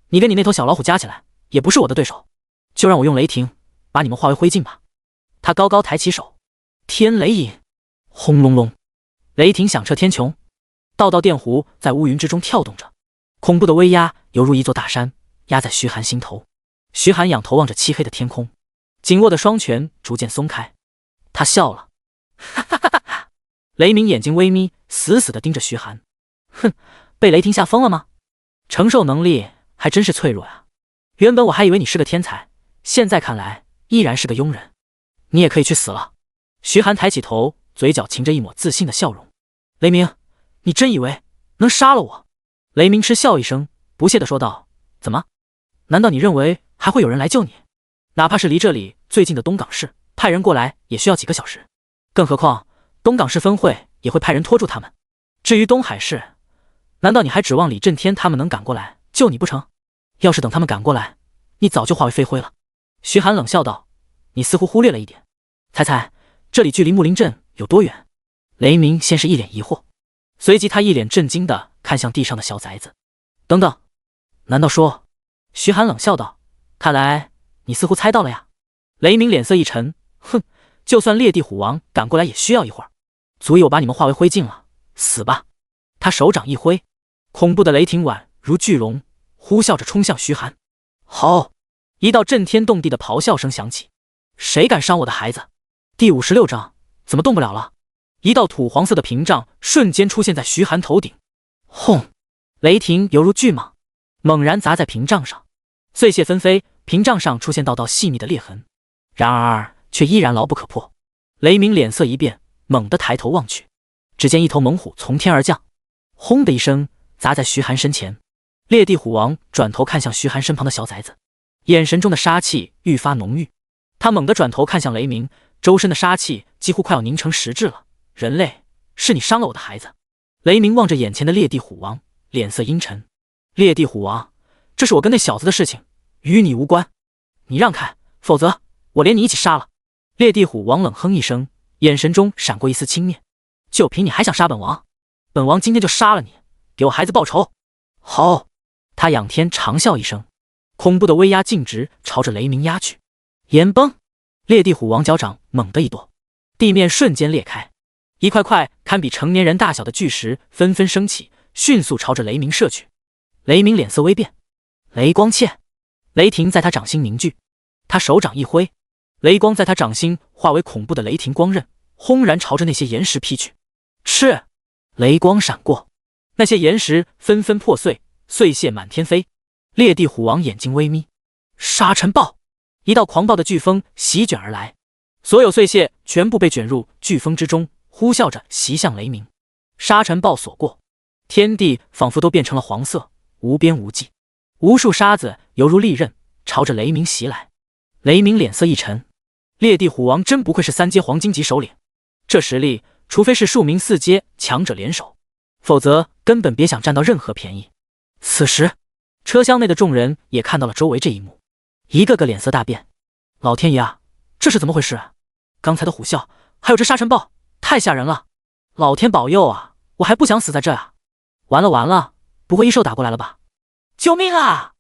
你跟你那头小老虎加起来也不是我的对手，就让我用雷霆把你们化为灰烬吧。”他高高抬起手，天雷引，轰隆隆，雷霆响彻天穹，道道电弧在乌云之中跳动着，恐怖的威压犹如一座大山压在徐寒心头。徐寒仰头望着漆黑的天空，紧握的双拳逐渐松开，他笑了，哈哈哈哈！雷鸣眼睛微眯，死死地盯着徐寒，哼，被雷霆吓疯了吗？承受能力还真是脆弱呀。原本我还以为你是个天才，现在看来依然是个庸人。你也可以去死了。徐寒抬起头，嘴角噙着一抹自信的笑容。雷鸣，你真以为能杀了我？雷鸣嗤笑一声，不屑地说道：“怎么？难道你认为还会有人来救你？哪怕是离这里最近的东港市，派人过来也需要几个小时。更何况东港市分会也会派人拖住他们。至于东海市，难道你还指望李震天他们能赶过来救你不成？要是等他们赶过来，你早就化为飞灰了。”徐寒冷笑道：“你似乎忽略了一点，猜猜这里距离木林镇有多远？”雷鸣先是一脸疑惑，随即他一脸震惊地看向地上的小崽子。等等，难道说……徐寒冷笑道：“看来你似乎猜到了呀。”雷鸣脸色一沉，哼，就算烈地虎王赶过来也需要一会儿，足以我把你们化为灰烬了，死吧！他手掌一挥，恐怖的雷霆宛如巨龙，呼啸着冲向徐寒。好！一道震天动地的咆哮声响起，谁敢伤我的孩子？第56章，怎么动不了了？一道土黄色的屏障瞬间出现在徐寒头顶，轰！雷霆犹如巨蟒，猛然砸在屏障上，碎屑纷飞，屏障上出现道道细密的裂痕，然而却依然牢不可破。雷鸣脸色一变，猛地抬头望去，只见一头猛虎从天而降，轰的一声砸在徐寒身前。烈地虎王转头看向徐寒身旁的小崽子，眼神中的杀气愈发浓郁。他猛地转头看向雷鸣，周身的杀气几乎快要凝成实质了。人类，是你伤了我的孩子。雷鸣望着眼前的烈地虎王，脸色阴沉。烈地虎王，这是我跟那小子的事情，与你无关。你让开，否则我连你一起杀了。烈地虎王冷哼一声，眼神中闪过一丝轻蔑。就凭你还想杀本王？本王今天就杀了你，给我孩子报仇。好！他仰天长啸一声，恐怖的威压径直朝着雷鸣压去。炎崩！烈地虎王脚掌猛地一跺，地面瞬间裂开，一块块堪比成年人大小的巨石纷纷升起，迅速朝着雷鸣射去。雷鸣脸色微变，雷光切！雷霆在他掌心凝聚，他手掌一挥，雷光在他掌心化为恐怖的雷霆光刃，轰然朝着那些岩石劈去。赤！雷光闪过，那些岩石纷纷破碎，碎屑满天飞。烈地虎王眼睛微眯，沙尘暴！一道狂暴的飓风席卷而来，所有碎屑全部被卷入飓风之中，呼啸着袭向雷鸣。沙尘暴所过，天地仿佛都变成了黄色，无边无际，无数沙子犹如利刃，朝着雷鸣袭来。雷鸣脸色一沉，烈地虎王真不愧是3阶黄金级首领，这实力除非是数名4阶强者联手，否则根本别想占到任何便宜。此时车厢内的众人也看到了周围这一幕，一个个脸色大变。老天爷啊，这是怎么回事？刚才的虎啸，还有这沙尘暴，太吓人了！老天保佑啊，我还不想死在这啊！完了完了，不会异兽打过来了吧？救命啊！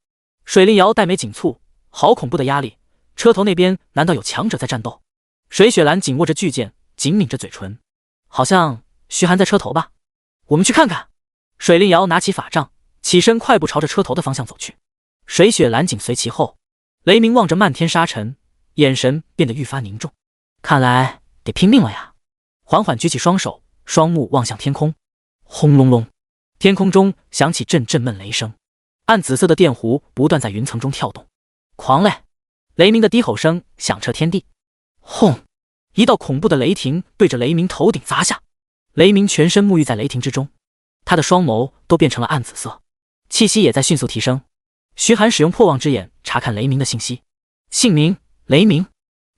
水令瑶黛眉紧蹙，好恐怖的压力，车头那边难道有强者在战斗？水雪兰紧握着巨剑，紧抿着嘴唇，好像徐寒在车头吧？我们去看看。水令瑶拿起法杖，起身快步朝着车头的方向走去，水雪兰紧随其后。雷鸣望着漫天沙尘，眼神变得愈发凝重，看来得拼命了呀！缓缓举起双手，双目望向天空，轰隆隆，天空中响起阵阵闷雷声，暗紫色的电弧不断在云层中跳动。狂雷！雷鸣的低吼声响彻天地。轰！一道恐怖的雷霆对着雷鸣头顶砸下。雷鸣全身沐浴在雷霆之中，他的双眸都变成了暗紫色，气息也在迅速提升。徐寒使用破望之眼查看雷鸣的信息：姓名雷鸣，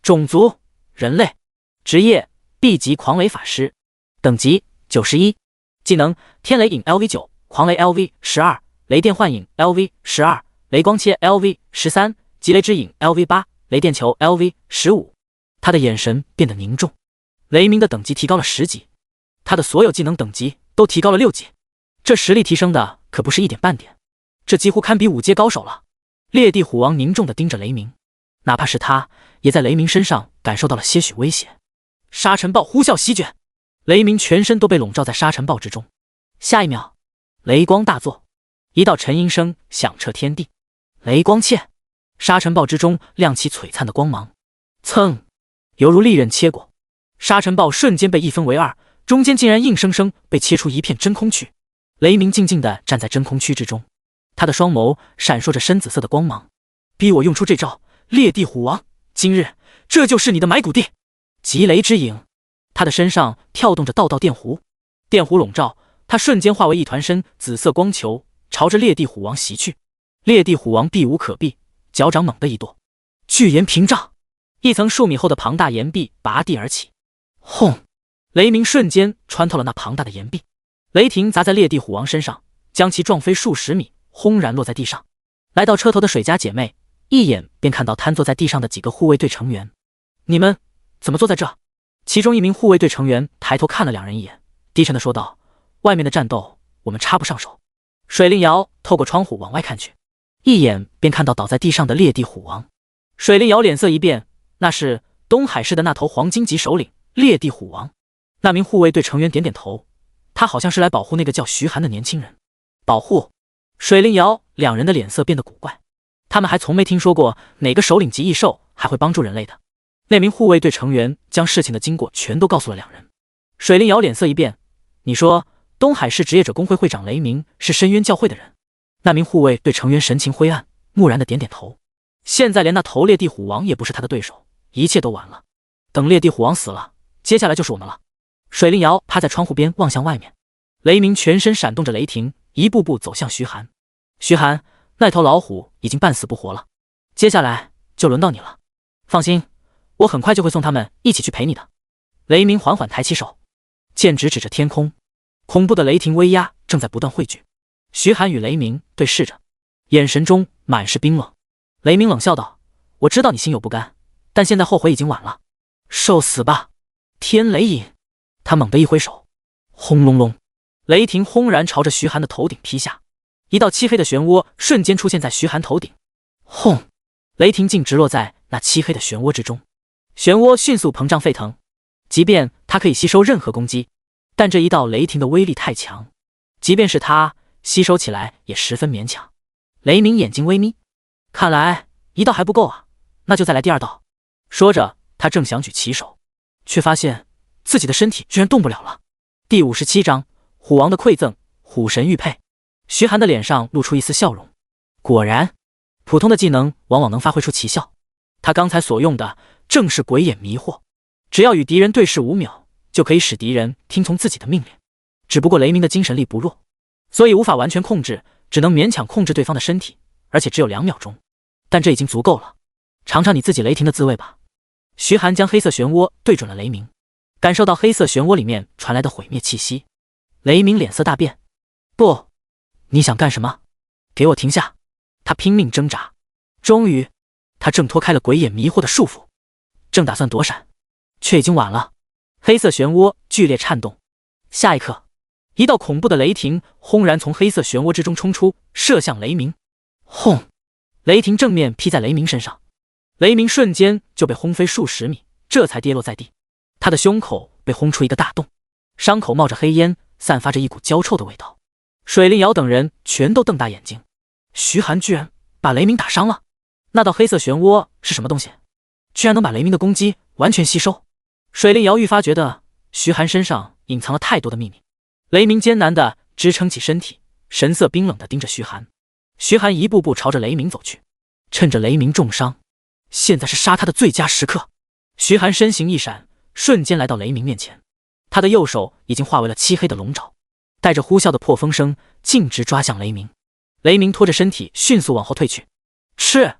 种族人类，职业 B 级狂雷法师，等级91，技能天雷影 LV9，狂雷 LV12，雷电幻影 LV12，雷光切 LV13，极雷之影 LV8，雷电球 LV15。他的眼神变得凝重。雷鸣的等级提高了10级，他的所有技能等级都提高了6级，这实力提升的可不是一点半点，这几乎堪比5阶高手了。烈地虎王凝重地盯着雷鸣，哪怕是他也在雷鸣身上感受到了些许威胁。沙尘暴呼啸席卷，雷鸣全身都被笼罩在沙尘暴之中。下一秒，雷光大作，一道沉吟声响彻天地。雷光切！沙尘暴之中亮起璀璨的光芒，噌，犹如利刃切过，沙尘暴瞬间被一分为二，中间竟然硬生生被切出一片真空区。雷鸣静静地站在真空区之中，他的双眸闪烁着深紫色的光芒。逼我用出这招，烈地虎王，今日这就是你的埋骨地！极雷之影，他的身上跳动着道道电弧，电弧笼罩他，瞬间化为一团深紫色光球，朝着烈地虎王袭去。烈地虎王避无可避，脚掌猛地一跺，巨岩屏障，一层数米厚的庞大岩壁拔地而起。轰！雷鸣瞬间穿透了那庞大的岩壁，雷霆砸在烈地虎王身上，将其撞飞数十米，轰然落在地上。来到车头的水家姐妹一眼便看到瘫坐在地上的几个护卫队成员。你们怎么坐在这？其中一名护卫队成员抬头看了两人一眼，低沉地说道：外面的战斗我们插不上手。水灵瑶透过窗户往外看去，一眼便看到倒在地上的烈地虎王。水灵瑶脸色一变，那是东海市的那头黄金级首领烈地虎王。那名护卫队成员点点头，他好像是来保护那个叫徐寒的年轻人。保护？水灵瑶两人的脸色变得古怪，他们还从没听说过哪个首领级异兽还会帮助人类的。那名护卫队成员将事情的经过全都告诉了两人。水灵瑶脸色一变，你说东海市职业者工会会长雷鸣是深渊教会的人？那名护卫队成员神情灰暗，木然的点点头。现在连那头烈地虎王也不是他的对手，一切都完了。等烈地虎王死了，接下来就是我们了。水灵瑶趴在窗户边望向外面，雷鸣全身闪动着雷霆，一步步走向徐寒。徐寒，那头老虎已经半死不活了，接下来就轮到你了。放心，我很快就会送他们一起去陪你的。雷鸣缓缓抬起手，剑指指着天空，恐怖的雷霆威压正在不断汇聚。徐寒与雷鸣对视着，眼神中满是冰冷。雷鸣冷笑道：我知道你心有不甘，但现在后悔已经晚了。受死吧，天雷影！他猛地一挥手，轰隆隆，雷霆轰然朝着徐寒的头顶劈下，一道漆黑的漩涡瞬间出现在徐寒头顶。轰！雷霆竟直落在那漆黑的漩涡之中，漩涡迅速膨胀沸腾。即便它可以吸收任何攻击，但这一道雷霆的威力太强，即便是它吸收起来也十分勉强。雷鸣眼睛微眯，看来一道还不够啊，那就再来第二道。说着，他正想举起手，却发现自己的身体居然动不了了。第57章虎王的馈赠，虎神玉佩。徐寒的脸上露出一丝笑容，果然，普通的技能往往能发挥出奇效。他刚才所用的正是鬼眼迷惑，只要与敌人对视5秒，就可以使敌人听从自己的命令。只不过雷鸣的精神力不弱，所以无法完全控制，只能勉强控制对方的身体，而且只有2秒钟。但这已经足够了，尝尝你自己雷霆的滋味吧。徐寒将黑色漩涡对准了雷鸣，感受到黑色漩涡里面传来的毁灭气息。雷鸣脸色大变，不，你想干什么？给我停下！他拼命挣扎，终于，他挣脱开了鬼眼迷惑的束缚，正打算躲闪，却已经晚了。黑色漩涡剧烈颤动，下一刻，一道恐怖的雷霆轰然从黑色漩涡之中冲出，射向雷鸣。轰！雷霆正面劈在雷鸣身上，雷鸣瞬间就被轰飞数十米，这才跌落在地。他的胸口被轰出一个大洞，伤口冒着黑烟，散发着一股焦臭的味道。水灵瑶等人全都瞪大眼睛，徐寒居然把雷鸣打伤了。那道黑色漩涡是什么东西？居然能把雷鸣的攻击完全吸收。水灵瑶愈发觉得徐寒身上隐藏了太多的秘密。雷鸣艰难地支撑起身体，神色冰冷地盯着徐寒。徐寒一步步朝着雷鸣走去，趁着雷鸣重伤，现在是杀他的最佳时刻。徐寒身形一闪，瞬间来到雷鸣面前，他的右手已经化为了漆黑的龙爪，带着呼啸的破风声，径直抓向雷鸣。雷鸣拖着身体迅速往后退去，吃！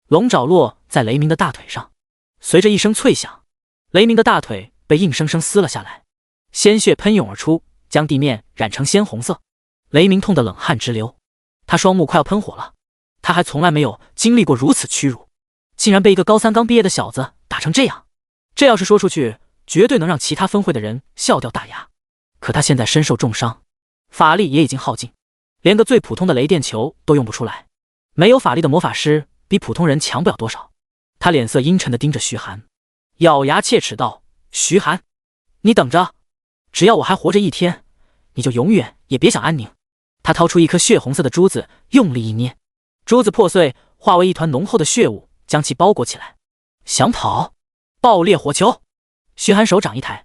龙爪落在雷鸣的大腿上，随着一声脆响，雷鸣的大腿被硬生生撕了下来，鲜血喷涌而出，将地面染成鲜红色。雷鸣痛得冷汗直流，他双目快要喷火了。他还从来没有经历过如此屈辱，竟然被一个高三刚毕业的小子打成这样。这要是说出去，绝对能让其他分会的人笑掉大牙。可他现在身受重伤，法力也已经耗尽，连个最普通的雷电球都用不出来。没有法力的魔法师比普通人强不了多少。他脸色阴沉地盯着徐寒，咬牙切齿道：徐寒，你等着，只要我还活着一天，你就永远也别想安宁。他掏出一颗血红色的珠子，用力一捏，珠子破碎，化为一团浓厚的血雾，将其包裹起来。想跑？爆裂火球！徐寒手掌一抬，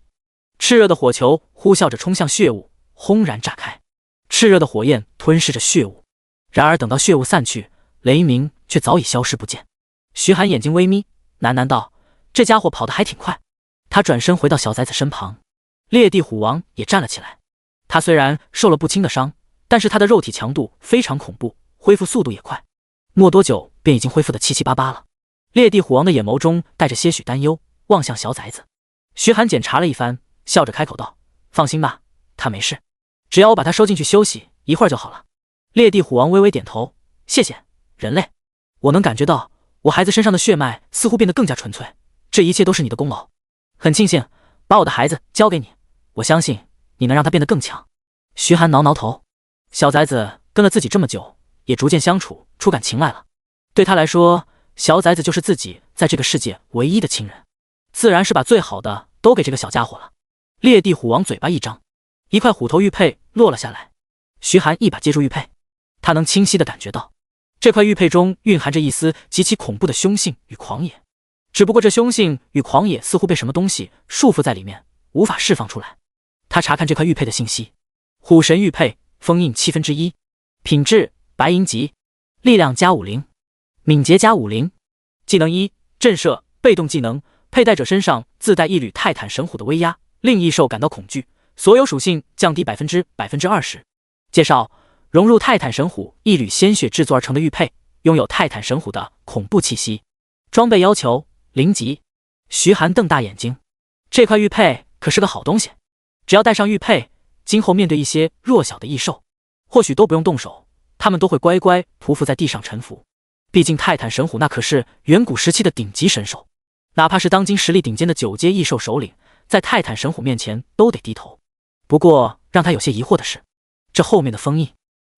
炽热的火球呼啸着冲向血雾，轰然炸开。炽热的火焰吞噬着血雾，然而等到血雾散去，雷鸣却早已消失不见。徐寒眼睛微眯，喃喃道：这家伙跑得还挺快。他转身回到小崽子身旁，烈地虎王也站了起来。他虽然受了不轻的伤，但是他的肉体强度非常恐怖，恢复速度也快，没多久便已经恢复得七七八八了。烈地虎王的眼眸中带着些许担忧，望向小崽子。徐寒检查了一番，笑着开口道：放心吧，他没事，只要我把他收进去休息一会儿就好了。烈地虎王微微点头：谢谢，人类。我能感觉到我孩子身上的血脉似乎变得更加纯粹，这一切都是你的功劳。很庆幸把我的孩子交给你，我相信你能让他变得更强。徐寒挠挠头，小崽子跟了自己这么久，也逐渐相处出感情来了。对他来说，小崽子就是自己在这个世界唯一的亲人，自然是把最好的都给这个小家伙了。烈地虎王嘴巴一张，一块虎头玉佩落了下来。徐寒一把接住玉佩，他能清晰地感觉到这块玉佩中蕴含着一丝极其恐怖的凶性与狂野，只不过这凶性与狂野似乎被什么东西束缚在里面，无法释放出来。他查看这块玉佩的信息：虎神玉佩，封印1/7，品质白银级，力量加50，敏捷加50，技能1，震慑，被动技能，佩戴者身上自带一缕泰坦神虎的威压，令异兽感到恐惧，所有属性降低20%。介绍：融入泰坦神虎一缕鲜血制作而成的玉佩，拥有泰坦神虎的恐怖气息。装备要求0级。徐寒瞪大眼睛，这块玉佩可是个好东西，只要戴上玉佩，今后面对一些弱小的异兽，或许都不用动手，他们都会乖乖匍匐在地上臣服。毕竟泰坦神虎那可是远古时期的顶级神兽，哪怕是当今实力顶尖的9阶异兽首领，在泰坦神虎面前都得低头。不过让他有些疑惑的是，这后面的封印。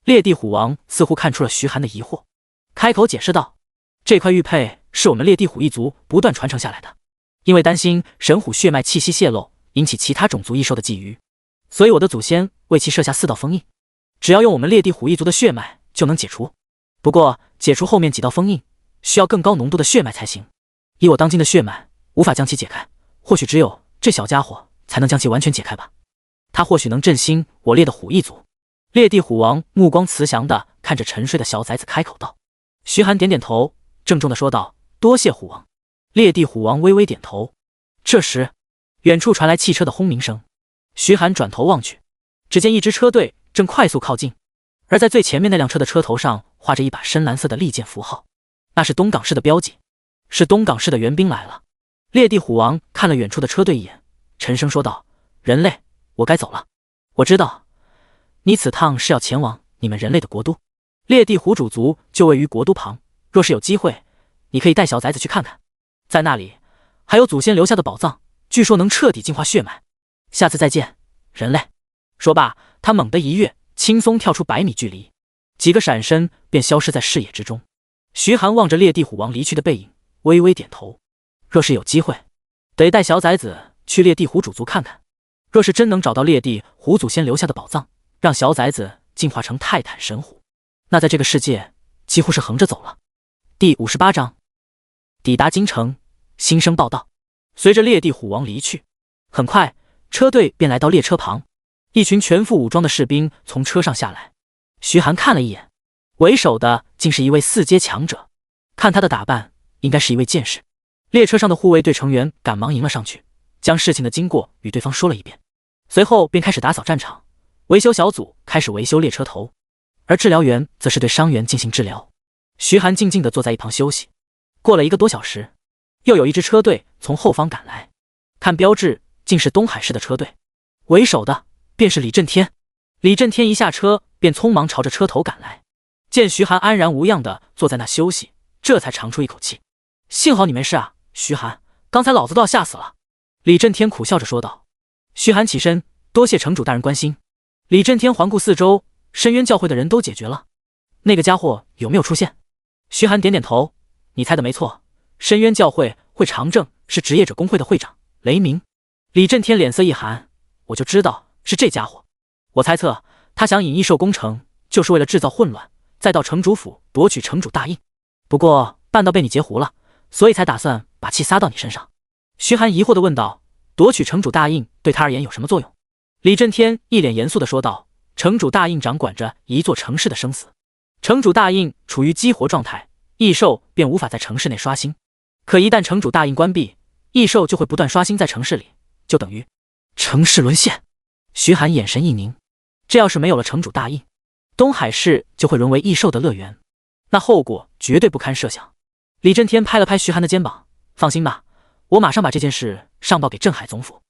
烈地虎王似乎看出了徐寒的疑惑，开口解释道：这块玉佩是我们烈地虎一族不断传承下来的，因为担心神虎血脉气息泄露，引起其他种族异兽的觊觎，所以我的祖先为其设下4道封印，只要用我们烈地虎一族的血脉就能解除。不过解除后面几道封印需要更高浓度的血脉才行，以我当今的血脉无法将其解开，或许只有这小家伙才能将其完全解开吧。他或许能振兴我烈的虎一族。烈地虎王目光慈祥地看着沉睡的小崽子，开口道。徐寒点点头，郑重地说道：多谢虎王。烈地虎王微微点头。这时远处传来汽车的轰鸣声，徐寒转头望去，只见一支车队正快速靠近，而在最前面那辆车的车头上画着一把深蓝色的利剑符号，那是东港市的标记，是东港市的援兵来了。烈地虎王看了远处的车队一眼，沉声说道：人类，我该走了。我知道你此趟是要前往你们人类的国都，烈地虎主族就位于国都旁，若是有机会，你可以带小崽子去看看，在那里还有祖先留下的宝藏，据说能彻底净化血脉。下次再见，人类。说罢，他猛地一跃，轻松跳出100米距离，几个闪身便消失在视野之中。徐寒望着烈地虎王离去的背影，微微点头。若是有机会，得带小崽子去烈地虎主族看看，若是真能找到烈地虎祖先留下的宝藏，让小崽子进化成泰坦神虎，那在这个世界几乎是横着走了。第58章，抵达京城，新生报道。随着烈地虎王离去，很快车队便来到列车旁，一群全副武装的士兵从车上下来。徐寒看了一眼，为首的竟是一位4阶强者，看他的打扮，应该是一位剑士。列车上的护卫队成员赶忙迎了上去，将事情的经过与对方说了一遍，随后便开始打扫战场。维修小组开始维修列车头，而治疗员则是对伤员进行治疗。徐寒静静地坐在一旁休息。过了1个多小时，又有一支车队从后方赶来，看标志，竟是东海市的车队，为首的便是李震天。李震天一下车便匆忙朝着车头赶来，见徐寒安然无恙地坐在那休息，这才长出一口气。幸好你没事啊，徐寒，刚才老子都要吓死了。李震天苦笑着说道。徐寒起身，多谢城主大人关心。李震天环顾四周，深渊教会的人都解决了，那个家伙有没有出现？徐寒点点头，你猜的没错，深渊教会会长正是职业者工会的会长雷鸣。李震天脸色一寒，我就知道是这家伙。我猜测他想引异兽攻城，就是为了制造混乱，再到城主府夺取城主大印。不过半道被你截胡了，所以才打算把气撒到你身上。徐寒疑惑地问道，夺取城主大印对他而言有什么作用？李震天一脸严肃地说道，城主大印掌管着一座城市的生死，城主大印处于激活状态，异兽便无法在城市内刷新，可一旦城主大印关闭，异兽就会不断刷新在城市里，就等于城市沦陷。徐寒眼神一凝，这要是没有了城主大印，东海市就会沦为异兽的乐园，那后果绝对不堪设想。李震天拍了拍徐寒的肩膀，放心吧，我马上把这件事上报给镇海总府，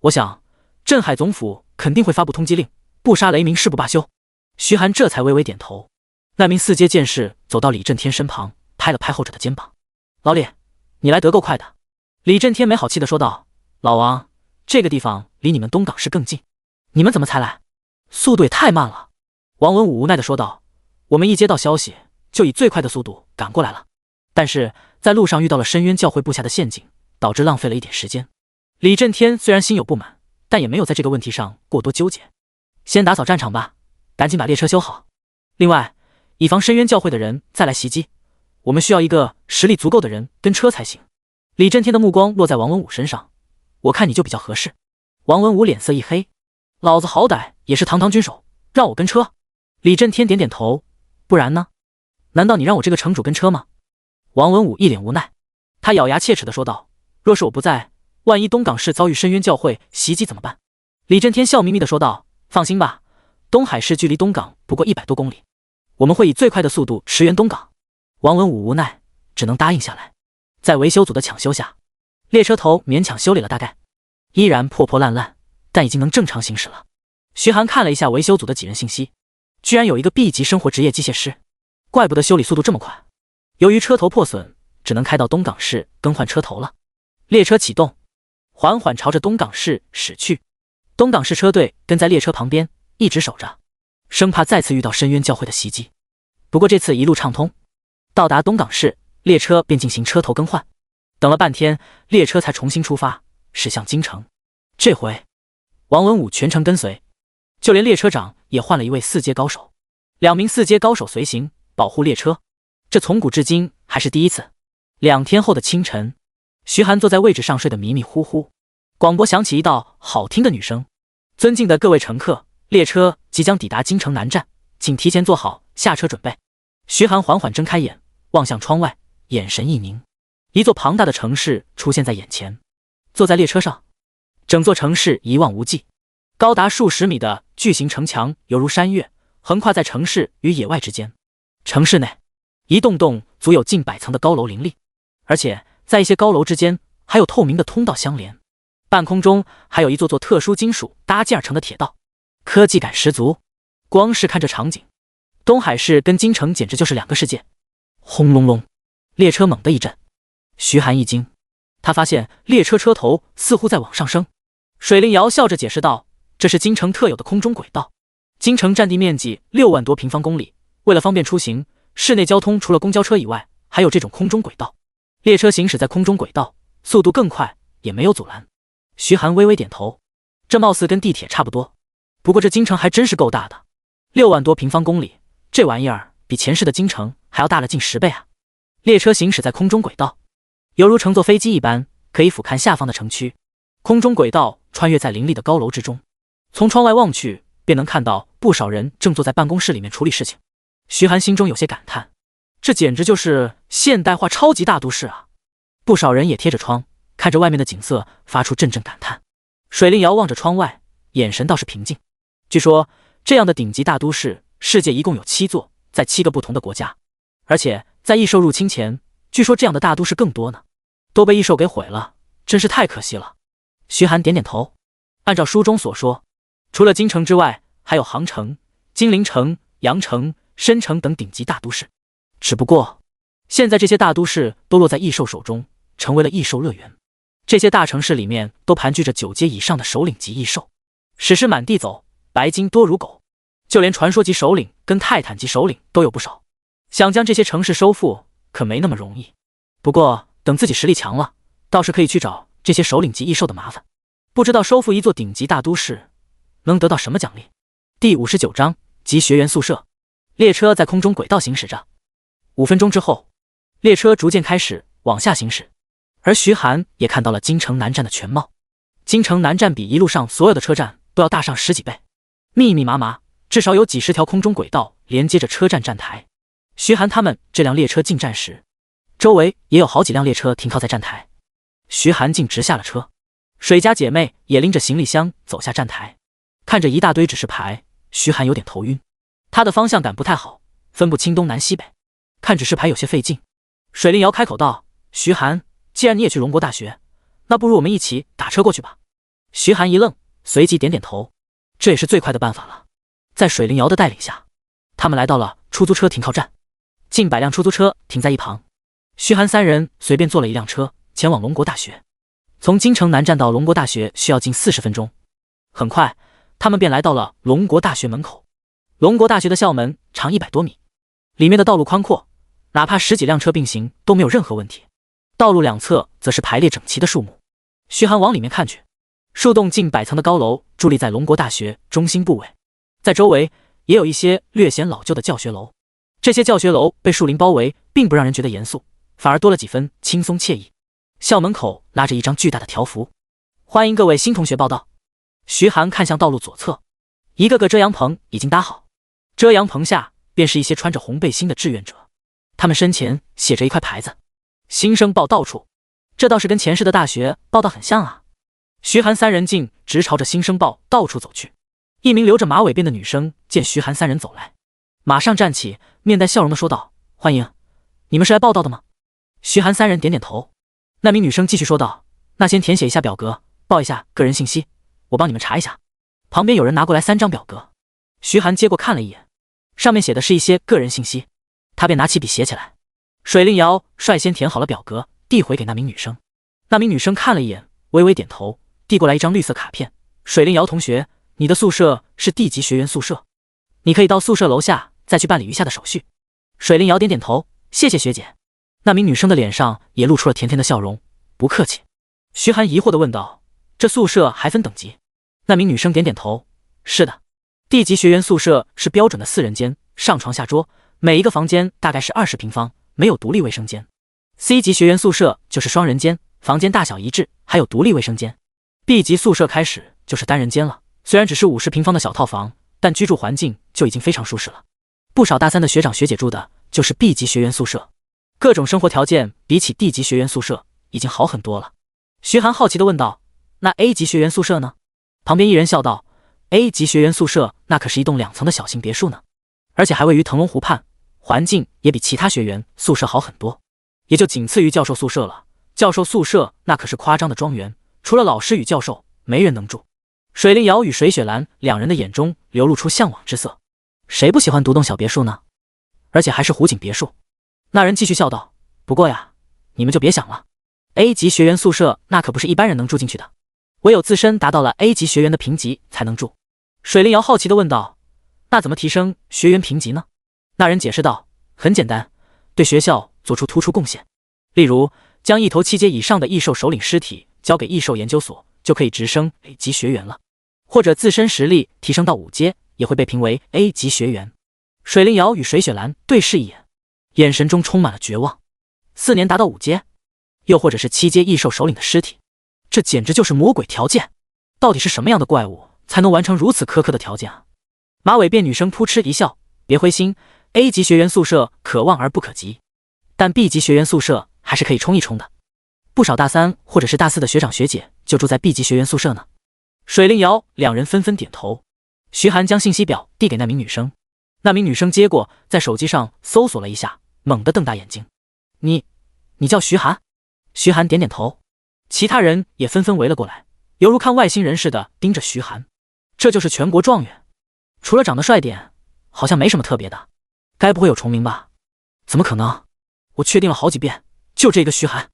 我想镇海总府肯定会发布通缉令，不杀雷鸣誓不罢休。徐寒这才微微点头。那名4阶剑士走到李震天身旁，拍了拍后者的肩膀，老李，你来得够快的。李震天没好气地说道，老王，这个地方离你们东港市更近，你们怎么才来？速度也太慢了。王文武无奈地说道，我们一接到消息就以最快的速度赶过来了，但是在路上遇到了深渊教会布下的陷阱，导致浪费了一点时间。李震天虽然心有不满，但也没有在这个问题上过多纠结。先打扫战场吧，赶紧把列车修好。另外，以防深渊教会的人再来袭击，我们需要一个实力足够的人跟车才行。李震天的目光落在王文武身上，我看你就比较合适。王文武脸色一黑，老子好歹也是堂堂军手，让我跟车？李震天点点头，不然呢？难道你让我这个城主跟车吗？王文武一脸无奈，他咬牙切齿地说道，若是我不在，万一东港市遭遇深渊教会袭击怎么办？李震天笑眯眯地说道，放心吧，东海市距离东港不过100多公里，我们会以最快的速度驰援东港。王文武无奈，只能答应下来。在维修组的抢修下，列车头勉强修理了大概，依然破破烂烂，但已经能正常行驶了。徐寒看了一下维修组的几人信息，居然有一个 B 级生活职业机械师，怪不得修理速度这么快。由于车头破损，只能开到东港市更换车头了。列车启动，缓缓朝着东港市驶去。东港市车队跟在列车旁边一直守着，生怕再次遇到深渊教会的袭击。不过这次一路畅通，到达东港市，列车便进行车头更换。等了半天，列车才重新出发，驶向京城。这回王文武全程跟随，就连列车长也换了一位4阶高手，2名4阶高手随行保护列车，这从古至今还是第一次。2天后的清晨，徐寒坐在位置上睡得迷迷糊糊，广播响起一道好听的女声，尊敬的各位乘客，列车即将抵达京城南站，请提前做好下车准备。徐寒缓缓睁开眼，望向窗外，眼神一凝，一座庞大的城市出现在眼前。坐在列车上，整座城市一望无际，高达数十米的巨型城墙犹如山岳，横跨在城市与野外之间。城市内一栋栋足有近100层的高楼林立，而且在一些高楼之间还有透明的通道相连，半空中还有一座座特殊金属搭建而成的铁道，科技感十足。光是看这场景，东海市跟京城简直就是2个世界。轰隆隆，列车猛地一震，徐寒一惊，他发现列车车头似乎在往上升。水灵瑶笑着解释道，这是京城特有的空中轨道。京城占地面积6万多平方公里，为了方便出行，市内交通除了公交车以外，还有这种空中轨道。列车行驶在空中轨道，速度更快，也没有阻拦。徐寒微微点头，这貌似跟地铁差不多，不过这京城还真是够大的，6万多平方公里，这玩意儿比前世的京城还要大了近10倍啊！列车行驶在空中轨道，犹如乘坐飞机一般，可以俯瞰下方的城区。空中轨道穿越在林立的高楼之中，从窗外望去，便能看到不少人正坐在办公室里面处理事情。徐寒心中有些感叹，这简直就是现代化超级大都市啊！不少人也贴着窗，看着外面的景色，发出阵阵感叹。水灵瑶望着窗外，眼神倒是平静。据说，这样的顶级大都市，世界一共有7座，在7个不同的国家。而且在异兽入侵前，据说这样的大都市更多呢，都被异兽给毁了，真是太可惜了。徐寒点点头，按照书中所说，除了京城之外，还有杭城、金陵城、阳城、申城等顶级大都市。只不过，现在这些大都市都落在异兽手中，成为了异兽乐园。这些大城市里面都盘踞着9阶以上的首领级异兽，史诗满地走，白金多如狗，就连传说级首领跟泰坦级首领都有不少。想将这些城市收复，可没那么容易。不过等自己实力强了，倒是可以去找这些首领级异兽的麻烦。不知道收复一座顶级大都市能得到什么奖励。第59章集学员宿舍。列车在空中轨道行驶着，5分钟之后，列车逐渐开始往下行驶。而徐寒也看到了京城南站的全貌。京城南站比一路上所有的车站都要大上10几倍，密密麻麻，至少有几10条空中轨道连接着车站站台。徐寒他们这辆列车进站时，周围也有好几辆列车停靠在站台。徐寒径直下了车，水家姐妹也拎着行李箱走下站台。看着一大堆指示牌，徐寒有点头晕，他的方向感不太好，分不清东南西北，看指示牌有些费劲。水灵瑶开口道：“徐寒，既然你也去龙国大学，那不如我们一起打车过去吧。”徐寒一愣，随即点点头，这也是最快的办法了。在水灵瑶的带领下，他们来到了出租车停靠站，近100辆出租车停在一旁。徐寒3人随便坐了一辆车，前往龙国大学。从京城南站到龙国大学需要近40分钟。很快，他们便来到了龙国大学门口。龙国大学的校门长100多米，里面的道路宽阔，哪怕10几辆车并行都没有任何问题。道路两侧则是排列整齐的树木。徐寒往里面看去，数栋近100层的高楼伫立在龙国大学中心部位，在周围也有一些略显老旧的教学楼。这些教学楼被树林包围，并不让人觉得严肃，反而多了几分轻松惬意。校门口拉着一张巨大的条幅，欢迎各位新同学报到。徐寒看向道路左侧，一个个遮阳棚已经搭好，遮阳棚下便是一些穿着红背心的志愿者，他们身前写着一块牌子：新生报到处。这倒是跟前世的大学报道很像啊。徐寒3人径直朝着新生报到处走去。一名留着马尾辫的女生见徐寒3人走来，马上站起，面带笑容地说道：“欢迎，你们是来报道的吗？”徐寒3人点点头。那名女生继续说道：“那先填写一下表格，报一下个人信息，我帮你们查一下。”旁边有人拿过来3张表格，徐寒接过看了一眼，上面写的是一些个人信息，他便拿起笔写起来。水灵瑶率先填好了表格，递回给那名女生。那名女生看了一眼，微微点头，递过来一张绿色卡片：“水灵瑶同学，你的宿舍是地级学员宿舍，你可以到宿舍楼下再去办理余下的手续。”水灵瑶点点头：“谢谢学姐。”那名女生的脸上也露出了甜甜的笑容：“不客气。”徐寒疑惑地问道：“这宿舍还分等级？”那名女生点点头：“是的，地级学员宿舍是标准的4人间，上床下桌，每一个房间大概是20平方，没有独立卫生间。C 级学员宿舍就是双人间，房间大小一致，还有独立卫生间。B 级宿舍开始就是单人间了，虽然只是50平方的小套房，但居住环境就已经非常舒适了。不少大3的学长学姐住的就是 B 级学员宿舍，各种生活条件比起 D 级学员宿舍已经好很多了。”徐寒好奇地问道：“那 A 级学员宿舍呢？”旁边一人笑道：“A 级学员宿舍那可是一栋2层的小型别墅呢，而且还位于腾龙湖畔，环境也比其他学员宿舍好很多，也就仅次于教授宿舍了。教授宿舍那可是夸张的庄园，除了老师与教授，没人能住。”水灵瑶与水雪兰2人的眼中流露出向往之色，谁不喜欢独栋小别墅呢？而且还是湖景别墅。那人继续笑道：“不过呀，你们就别想了， A 级学员宿舍那可不是一般人能住进去的，唯有自身达到了 A 级学员的评级才能住。”水灵瑶好奇地问道：“那怎么提升学员评级呢？”那人解释道：“很简单，对学校做出突出贡献，例如将一头7阶以上的异兽首领尸体交给异兽研究所，就可以直升 A 级学员了，或者自身实力提升到5阶，也会被评为 A 级学员。”水灵瑶与水雪兰对视一眼，眼神中充满了绝望。4年达到5阶，又或者是7阶异兽首领的尸体，这简直就是魔鬼条件！到底是什么样的怪物才能完成如此苛刻的条件啊？马尾辫女生扑哧一笑：“别灰心， A 级学员宿舍可望而不可及，但 B 级学员宿舍还是可以冲一冲的。不少大3或者是大4的学长学姐就住在 B 级学员宿舍呢。水灵瑶两人纷纷点头。徐寒将信息表递给那名女生，那名女生接过，在手机上搜索了一下，猛地瞪大眼睛：“你叫徐寒？”徐寒点点头。其他人也纷纷围了过来，犹如看外星人似的盯着徐寒。这就是全国状元，除了长得帅点，好像没什么特别的。该不会有重名吧？怎么可能？我确定了好几遍，就这个徐寒。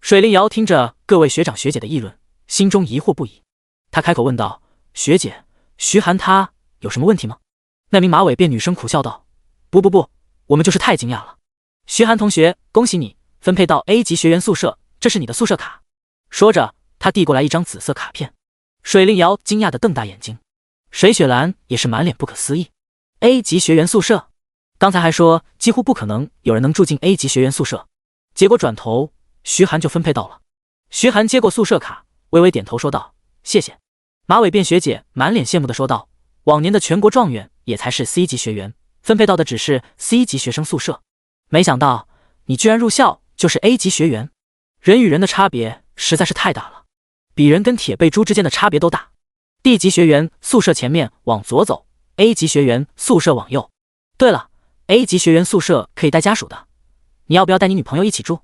水灵瑶听着各位学长学姐的议论，心中疑惑不已。他开口问道：“学姐，徐寒他有什么问题吗？”那名马尾辫女生苦笑道：“不，我们就是太惊讶了。徐寒同学，恭喜你分配到 A 级学员宿舍，这是你的宿舍卡。”说着，他递过来一张紫色卡片。水灵瑶惊讶地瞪大眼睛，水雪兰也是满脸不可思议。A 级学员宿舍，刚才还说几乎不可能有人能住进 A 级学员宿舍，结果转头徐寒就分配到了。徐寒接过宿舍卡，微微点头说道：“谢谢。”马尾辫学姐满脸羡慕地说道：“往年的全国状元也才是 C 级学员，分配到的只是 C 级学生宿舍，没想到你居然入校就是 A 级学员。人与人的差别实在是太大了，比人跟铁背猪之间的差别都大。D 级学员宿舍前面往左走， A 级学员宿舍往右。对了， A 级学员宿舍可以带家属的，你要不要带你女朋友一起住？”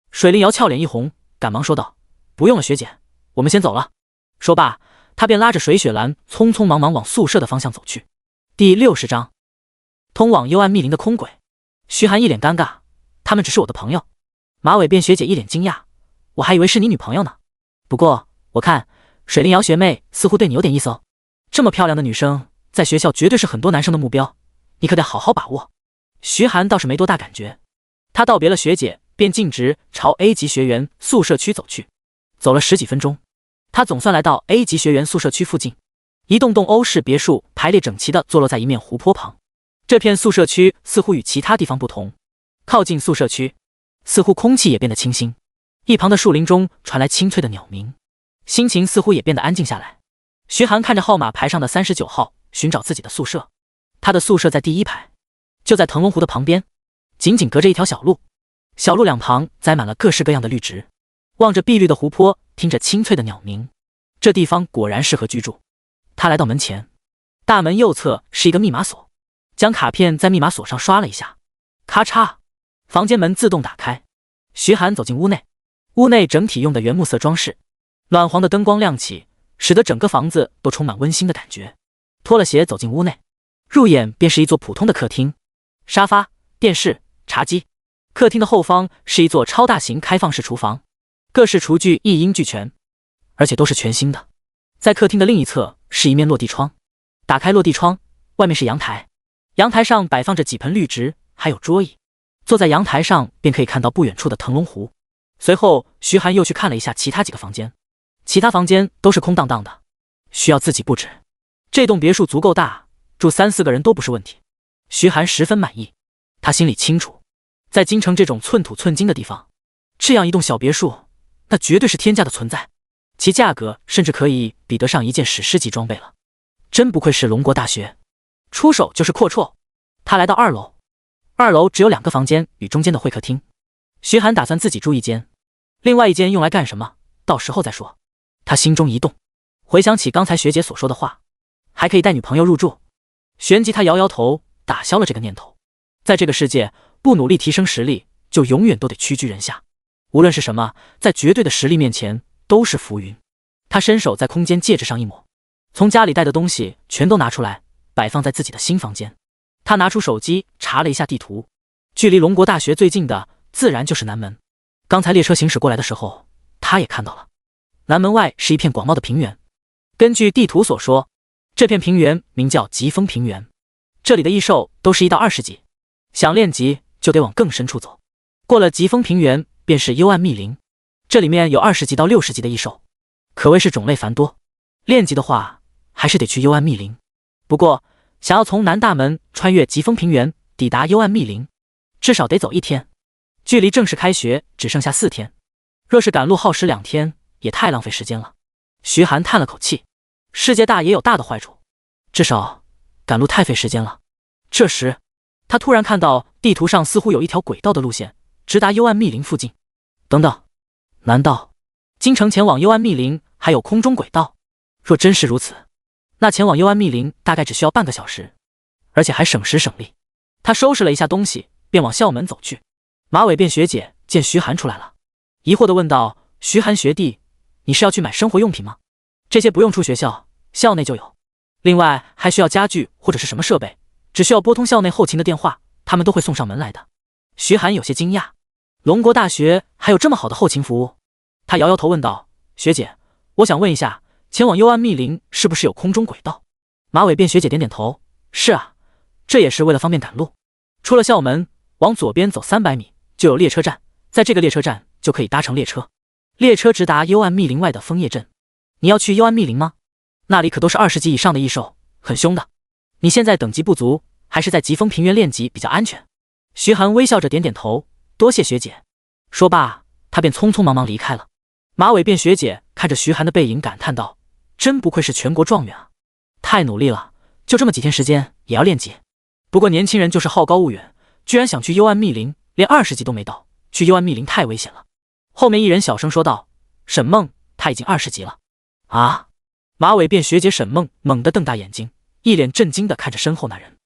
水灵瑶俏脸一红，赶忙说道：“不用了学姐，我们先走了。”说罢，他便拉着水雪兰匆匆忙忙往宿舍的方向走去。第60章，通往幽暗密林的空轨。徐寒一脸尴尬：“他们只是我的朋友。”马尾辫学姐一脸惊讶：“我还以为是你女朋友呢。不过我看水灵瑶学妹似乎对你有点意思哦。这么漂亮的女生，在学校绝对是很多男生的目标，你可得好好把握。”徐寒倒是没多大感觉，他道别了学姐，便径直朝 A 级学员宿舍区走去。走了10几分钟，他总算来到 A 级学员宿舍区附近。一栋栋欧式别墅排列整齐地坐落在一面湖泊旁。这片宿舍区似乎与其他地方不同，靠近宿舍区，似乎空气也变得清新。一旁的树林中传来清脆的鸟鸣，心情似乎也变得安静下来。徐寒看着号码牌上的39号，寻找自己的宿舍。他的宿舍在第1排，就在腾龙湖的旁边，仅仅隔着一条小路。小路两旁栽满了各式各样的绿植，望着碧绿的湖泊，听着清脆的鸟鸣，这地方果然适合居住。他来到门前，大门右侧是一个密码锁，将卡片在密码锁上刷了一下，咔嚓，房间门自动打开。徐寒走进屋内，屋内整体用的原木色装饰，暖黄的灯光亮起，使得整个房子都充满温馨的感觉。脱了鞋走进屋内，入眼便是一座普通的客厅，沙发、电视、茶几。客厅的后方是一座超大型开放式厨房，各式厨具一应俱全，而且都是全新的。在客厅的另一侧是一面落地窗，打开落地窗，外面是阳台，阳台上摆放着几盆绿植，还有桌椅。坐在阳台上便可以看到不远处的腾龙湖。随后徐寒又去看了一下其他几个房间，其他房间都是空荡荡的，需要自己布置。这栋别墅足够大，住3、4个人都不是问题。徐寒十分满意，他心里清楚，在京城这种寸土寸金的地方，这样一栋小别墅，那绝对是天价的存在，其价格甚至可以比得上一件史诗级装备了。真不愧是龙国大学，出手就是阔绰。他来到2楼，2楼只有2个房间与中间的会客厅。徐寒打算自己住一间，另外一间用来干什么，到时候再说。他心中一动，回想起刚才学姐所说的话，还可以带女朋友入住，旋即他摇摇头，打消了这个念头。在这个世界，不努力提升实力，就永远都得屈居人下。无论是什么，在绝对的实力面前都是浮云。他伸手在空间戒指上一抹，从家里带的东西全都拿出来，摆放在自己的新房间。他拿出手机查了一下地图，距离龙国大学最近的自然就是南门。刚才列车行驶过来的时候，他也看到了，南门外是一片广袤的平原。根据地图所说，这片平原名叫疾风平原，这里的异兽都是1到20级，想练级就得往更深处走。过了疾风平原便是幽暗密林，这里面有20级到60级的异兽，可谓是种类繁多。练级的话还是得去幽暗密林，不过想要从南大门穿越疾风平原抵达幽暗密林，至少得走1天，距离正式开学只剩下4天，若是赶路耗时2天，也太浪费时间了。徐寒叹了口气，世界大也有大的坏处，至少赶路太费时间了。这时他突然看到地图上似乎有一条轨道的路线，直达幽暗密林附近。等等，难道京城前往幽暗密林还有空中轨道？若真是如此，那前往幽暗密林大概只需要半个小时，而且还省时省力。他收拾了一下东西，便往校门走去。马尾辫学姐见徐寒出来了，疑惑地问道：“徐寒学弟，你是要去买生活用品吗？这些不用出学校，校内就有。另外还需要家具或者是什么设备，只需要拨通校内后勤的电话，他们都会送上门来的。”徐寒有些惊讶，龙国大学还有这么好的后勤服务？他摇摇头问道：“学姐，我想问一下，前往幽暗密林是不是有空中轨道？”马尾辫学姐点点头：“是啊，这也是为了方便赶路。出了校门，往左边走300米就有列车站，在这个列车站就可以搭乘列车，列车直达幽暗密林外的枫叶镇。你要去幽暗密林吗？那里可都是20级以上的异兽，很凶的。你现在等级不足，还是在疾风平原练级比较安全。”徐寒微笑着点点头：“多谢学姐。”说罢，他便匆匆忙忙离开了。马尾辫学姐看着徐寒的背影，感叹道：“真不愧是全国状元啊，太努力了，就这么几天时间也要练级。不过年轻人就是好高骛远，居然想去幽暗密林，连20级都没到，去幽暗密林太危险了。”后面一人小声说道：“沈梦，他已经20级了。”啊！马尾辫学姐沈梦猛地瞪大眼睛，一脸震惊地看着身后那人。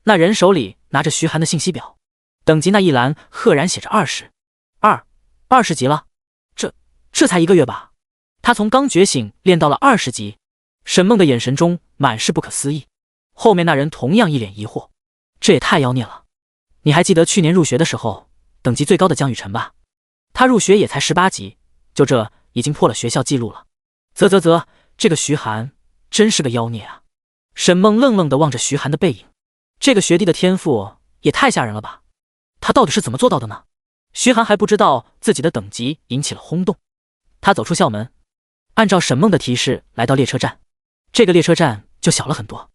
那人手里拿着徐寒的信息表，等级那一栏赫然写着20级了。这才1个月吧？他从刚觉醒练到了20级。沈梦的眼神中满是不可思议。后面那人同样一脸疑惑，这也太妖孽了。你还记得去年入学的时候，等级最高的江雨晨吧？他入学也才18级，就这已经破了学校纪录了。啧，这个徐寒真是个妖孽啊！沈梦愣愣地望着徐寒的背影，这个学弟的天赋也太吓人了吧？他到底是怎么做到的呢？徐寒还不知道自己的等级引起了轰动。他走出校门，按照沈梦的提示来到列车站。这个列车站就小了很多，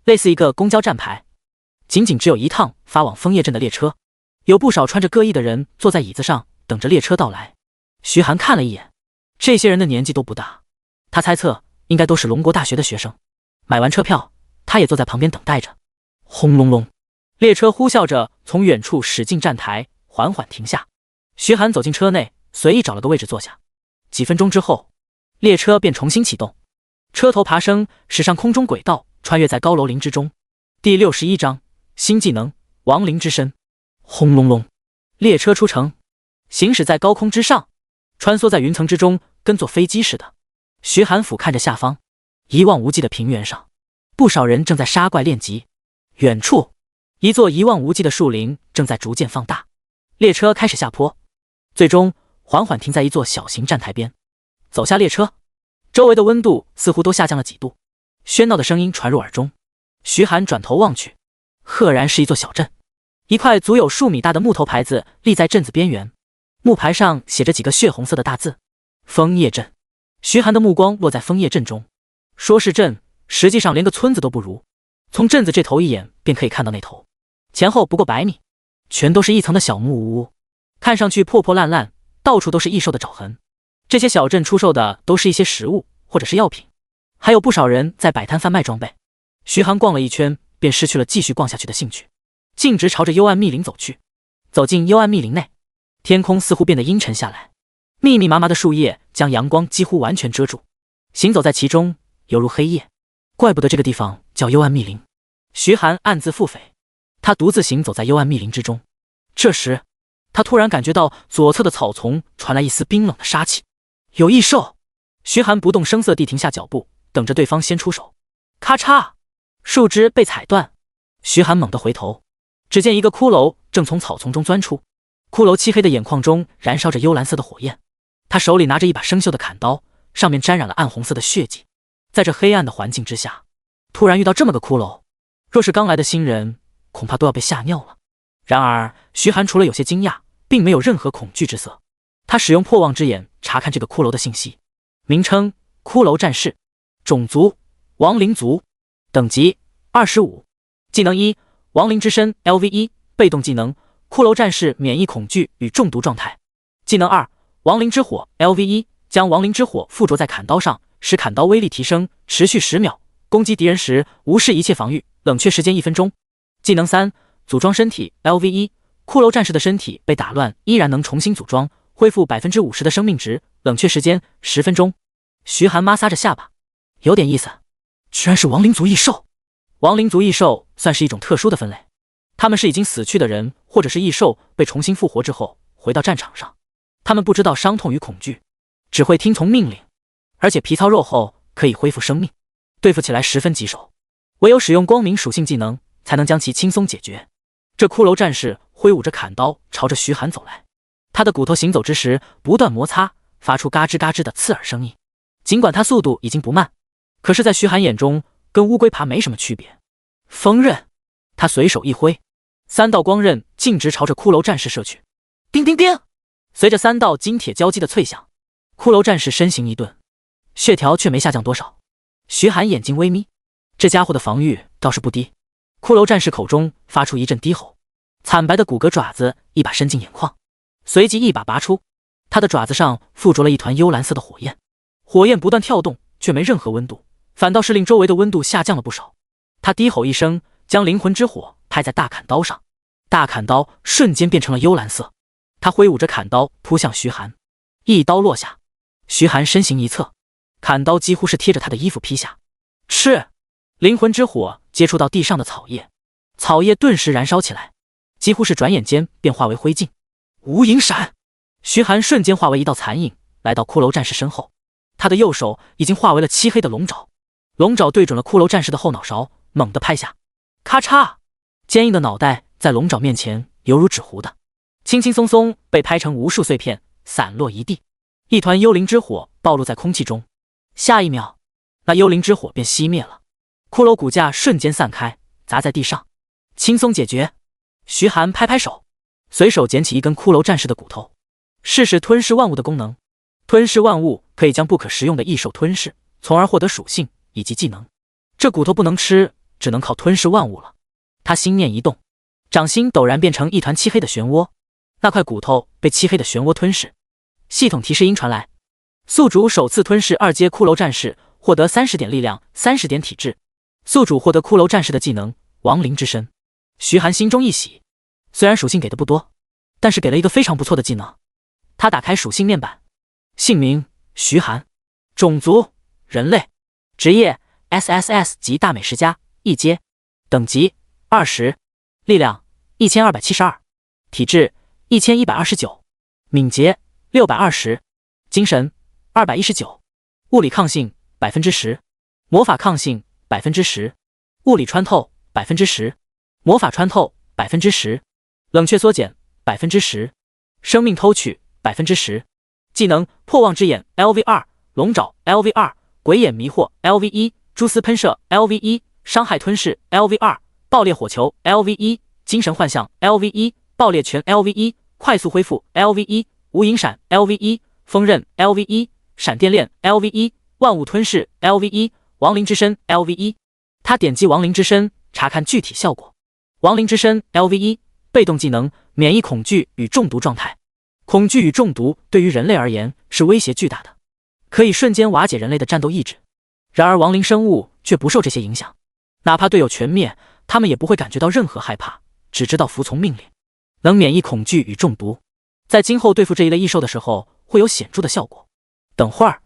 类似一个公交站牌，仅只有一趟发往枫叶镇的列车，有不少穿着各异的人坐在椅子上等着列车到来。徐寒看了一眼，这些人的年纪都不大，他猜测应该都是龙国大学的学生。买完车票，他也坐在旁边等待着。轰隆隆，列车呼啸着从远处驶进站台，缓缓停下。徐寒走进车内，随意找了个位置坐下。几分钟之后，列车便重新启动，车头爬升，驶上空中轨道，穿越在高楼林之中。第61章新技能亡灵之身。轰隆隆，列车出城，行驶在高空之上，穿梭在云层之中，跟坐飞机似的。徐寒俯瞰着下方，一望无际的平原上，不少人正在杀怪练级。远处，一座一望无际的树林正在逐渐放大。列车开始下坡，最终缓缓停在一座小型站台边。走下列车，周围的温度似乎都下降了几度，喧闹的声音传入耳中。徐寒转头望去，赫然是一座小镇。一块足有数米大的木头牌子立在镇子边缘，木牌上写着几个血红色的大字：枫叶镇。徐寒的目光落在枫叶镇中，说是镇，实际上连个村子都不如。从镇子这头一眼便可以看到那头，前后不过100米，全都是一层的小木屋，看上去破破烂烂，到处都是异兽的爪痕。这些小镇出售的都是一些食物或者是药品，还有不少人在摆摊贩卖装备。徐寒逛了一圈，便失去了继续逛下去的兴趣，径直朝着幽暗密林走去。走进幽暗密林内，天空似乎变得阴沉下来，密密麻麻的树叶将阳光几乎完全遮住，行走在其中犹如黑夜。怪不得这个地方叫幽暗密林。徐寒暗自腹诽，他独自行走在幽暗密林之中。这时他突然感觉到左侧的草丛传来一丝冰冷的杀气，有异兽。徐寒不动声色地停下脚步，等着对方先出手。咔嚓，树枝被踩断。徐寒猛地回头，只见一个骷髅正从草丛中钻出，骷髅漆黑的眼眶中燃烧着幽蓝色的火焰，他手里拿着一把生锈的砍刀，上面沾染了暗红色的血迹。在这黑暗的环境之下，突然遇到这么个骷髅，若是刚来的新人，恐怕都要被吓尿了。然而徐寒除了有些惊讶，并没有任何恐惧之色。他使用破望之眼查看这个骷髅的信息：名称骷髅战士，种族亡灵族，等级25，技能1亡灵之身 LV1， 被动技能骷髅战士免疫恐惧与中毒状态。技能2亡灵之火 LV1， 将亡灵之火附着在砍刀上，使砍刀威力提升，持续10秒，攻击敌人时无视一切防御，冷却时间1分钟。技能3组装身体 LV1，骷髅战士的身体被打乱，依然能重新组装，恢复50%的生命值，冷却时间10分钟。徐寒摩挲着下巴，有点意思，居然是亡灵族异兽。亡灵族异兽算是一种特殊的分类，他们是已经死去的人或者是异兽被重新复活之后回到战场上，他们不知道伤痛与恐惧，只会听从命令，而且皮糙肉厚，可以恢复生命，对付起来十分棘手，唯有使用光明属性技能才能将其轻松解决。这骷髅战士挥舞着砍刀朝着徐寒走来，他的骨头行走之时不断摩擦，发出嘎吱嘎吱的刺耳声音。尽管他速度已经不慢，可是在徐寒眼中跟乌龟爬没什么区别。风刃，他随手一挥，3道光刃径直朝着骷髅战士射去。叮叮叮，随着3道金铁交击的脆响，骷髅战士身形一顿，血条却没下降多少。徐寒眼睛微眯，这家伙的防御倒是不低。骷髅战士口中发出一阵低吼，惨白的骨骼爪子一把伸进眼眶，随即一把拔出，他的爪子上附着了一团幽蓝色的火焰，火焰不断跳动，却没任何温度，反倒是令周围的温度下降了不少。他低吼一声，将灵魂之火拍在大砍刀上，大砍刀瞬间变成了幽蓝色。他挥舞着砍刀扑向徐寒，一刀落下，徐寒身形一侧，砍刀几乎是贴着他的衣服劈下。吃！灵魂之火接触到地上的草叶，草叶顿时燃烧起来，几乎是转眼间便化为灰烬。无影闪！徐寒瞬间化为一道残影，来到骷髅战士身后，他的右手已经化为了漆黑的龙爪，龙爪对准了骷髅战士的后脑勺，猛地拍下，咔嚓！坚硬的脑袋在龙爪面前犹如纸糊的，轻轻松松被拍成无数碎片，散落一地。一团幽灵之火暴露在空气中，下一秒，那幽灵之火便熄灭了，骷髅骨架瞬间散开，砸在地上，轻松解决。徐寒拍拍手，随手捡起一根骷髅战士的骨头，试试吞噬万物的功能。吞噬万物可以将不可食用的异兽吞噬，从而获得属性以及技能。这骨头不能吃，只能靠吞噬万物了。他心念一动，掌心陡然变成一团漆黑的漩涡，那块骨头被漆黑的漩涡吞噬。系统提示音传来：宿主首次吞噬2阶骷髅战士，获得30点力量，30点体质。宿主获得骷髅战士的技能亡灵之身。徐寒心中一喜，虽然属性给的不多，但是给了一个非常不错的技能。他打开属性面板，姓名徐寒，种族人类，职业 SSS 级大美食家，1阶，等级20，力量1272，体质1129，敏捷620，精神219，物理抗性10%，魔法抗性10%，物理穿透10%，魔法穿透10%，冷却缩减10%，生命偷取10%。技能破望之眼 LV2， 龙爪 LV2， 鬼眼迷惑 LV1， 蛛丝喷射 LV1， 伤害吞噬 LV2， 爆裂火球 LV1， 精神幻象 LV1， 爆裂拳 LV1， 快速恢复 LV1， 无影闪 LV1， 锋刃 LV1， 闪电链 LV1， 万物吞噬 LV1， 亡灵之身 LV1。 他点击亡灵之身查看具体效果。亡灵之身 LV1， 被动技能免疫恐惧与中毒状态。恐惧与中毒对于人类而言是威胁巨大的，可以瞬间瓦解人类的战斗意志。然而亡灵生物却不受这些影响，哪怕队友全灭，他们也不会感觉到任何害怕，只知道服从命令，能免疫恐惧与中毒，在今后对付这一类异兽的时候会有显著的效果。等会儿，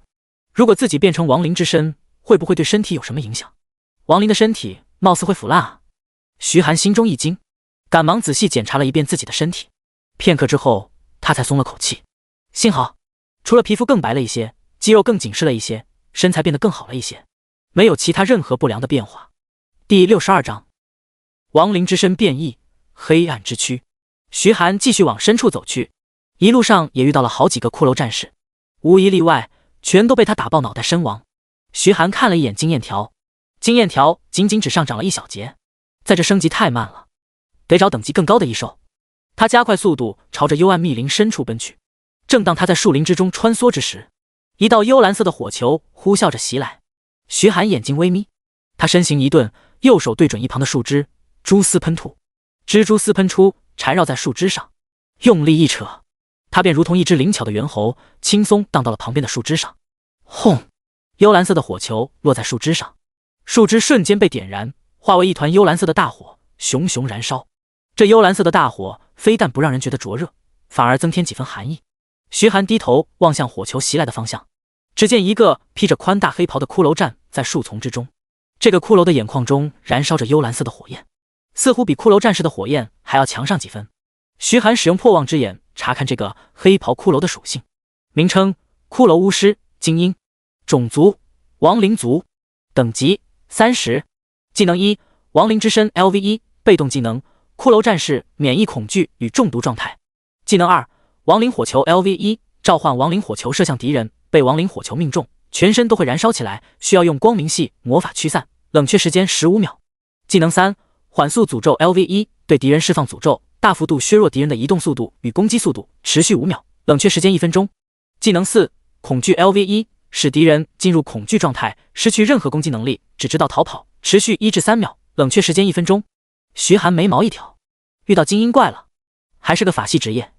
如果自己变成亡灵之身，会不会对身体有什么影响？亡灵的身体貌似会腐烂啊！徐寒心中一惊，赶忙仔细检查了一遍自己的身体，片刻之后他才松了口气，幸好除了皮肤更白了一些，肌肉更紧实了一些，身材变得更好了一些，没有其他任何不良的变化。第62章亡灵之身变异，黑暗之躯。徐寒继续往深处走去，一路上也遇到了好几个骷髅战士，无一例外全都被他打爆脑袋身亡。徐寒看了一眼经验条，经验条仅仅只上涨了1小节，在这升级太慢了，得找等级更高的异兽。他加快速度朝着幽暗密林深处奔去。正当他在树林之中穿梭之时，一道幽蓝色的火球呼啸着袭来。徐寒眼睛微眯，他身形一顿，右手对准一旁的树枝，蛛丝喷吐，蜘蛛丝喷出，缠绕在树枝上，用力一扯，他便如同一只灵巧的猿猴，轻松荡到了旁边的树枝上。轰！幽蓝色的火球落在树枝上，树枝瞬间被点燃，化为一团幽蓝色的大火，熊熊燃烧。这幽蓝色的大火非但不让人觉得灼热，反而增添几分寒意。徐寒低头望向火球袭来的方向，只见一个披着宽大黑袍的骷髅站在树丛之中。这个骷髅的眼眶中燃烧着幽蓝色的火焰，似乎比骷髅战士的火焰还要强上几分。徐寒使用破望之眼查看这个黑袍骷髅的属性：名称：骷髅巫师，精英，种族：亡灵族，等级30，技能1：亡灵之身 LV1，被动技能：骷髅战士免疫恐惧与中毒状态。技能2：亡灵火球 LV1，召唤亡灵火球射向敌人，被亡灵火球命中，全身都会燃烧起来，需要用光明系魔法驱散，冷却时间15秒。技能3：缓速诅咒 LV1，对敌人释放诅咒，大幅度削弱敌人的移动速度与攻击速度，持续5秒，冷却时间1分钟。技能4：恐惧 LV1，使敌人进入恐惧状态，失去任何攻击能力，只知道逃跑，持续1至3秒，冷却时间1分钟。徐寒眉毛一挑，遇到精英怪了，还是个法系职业，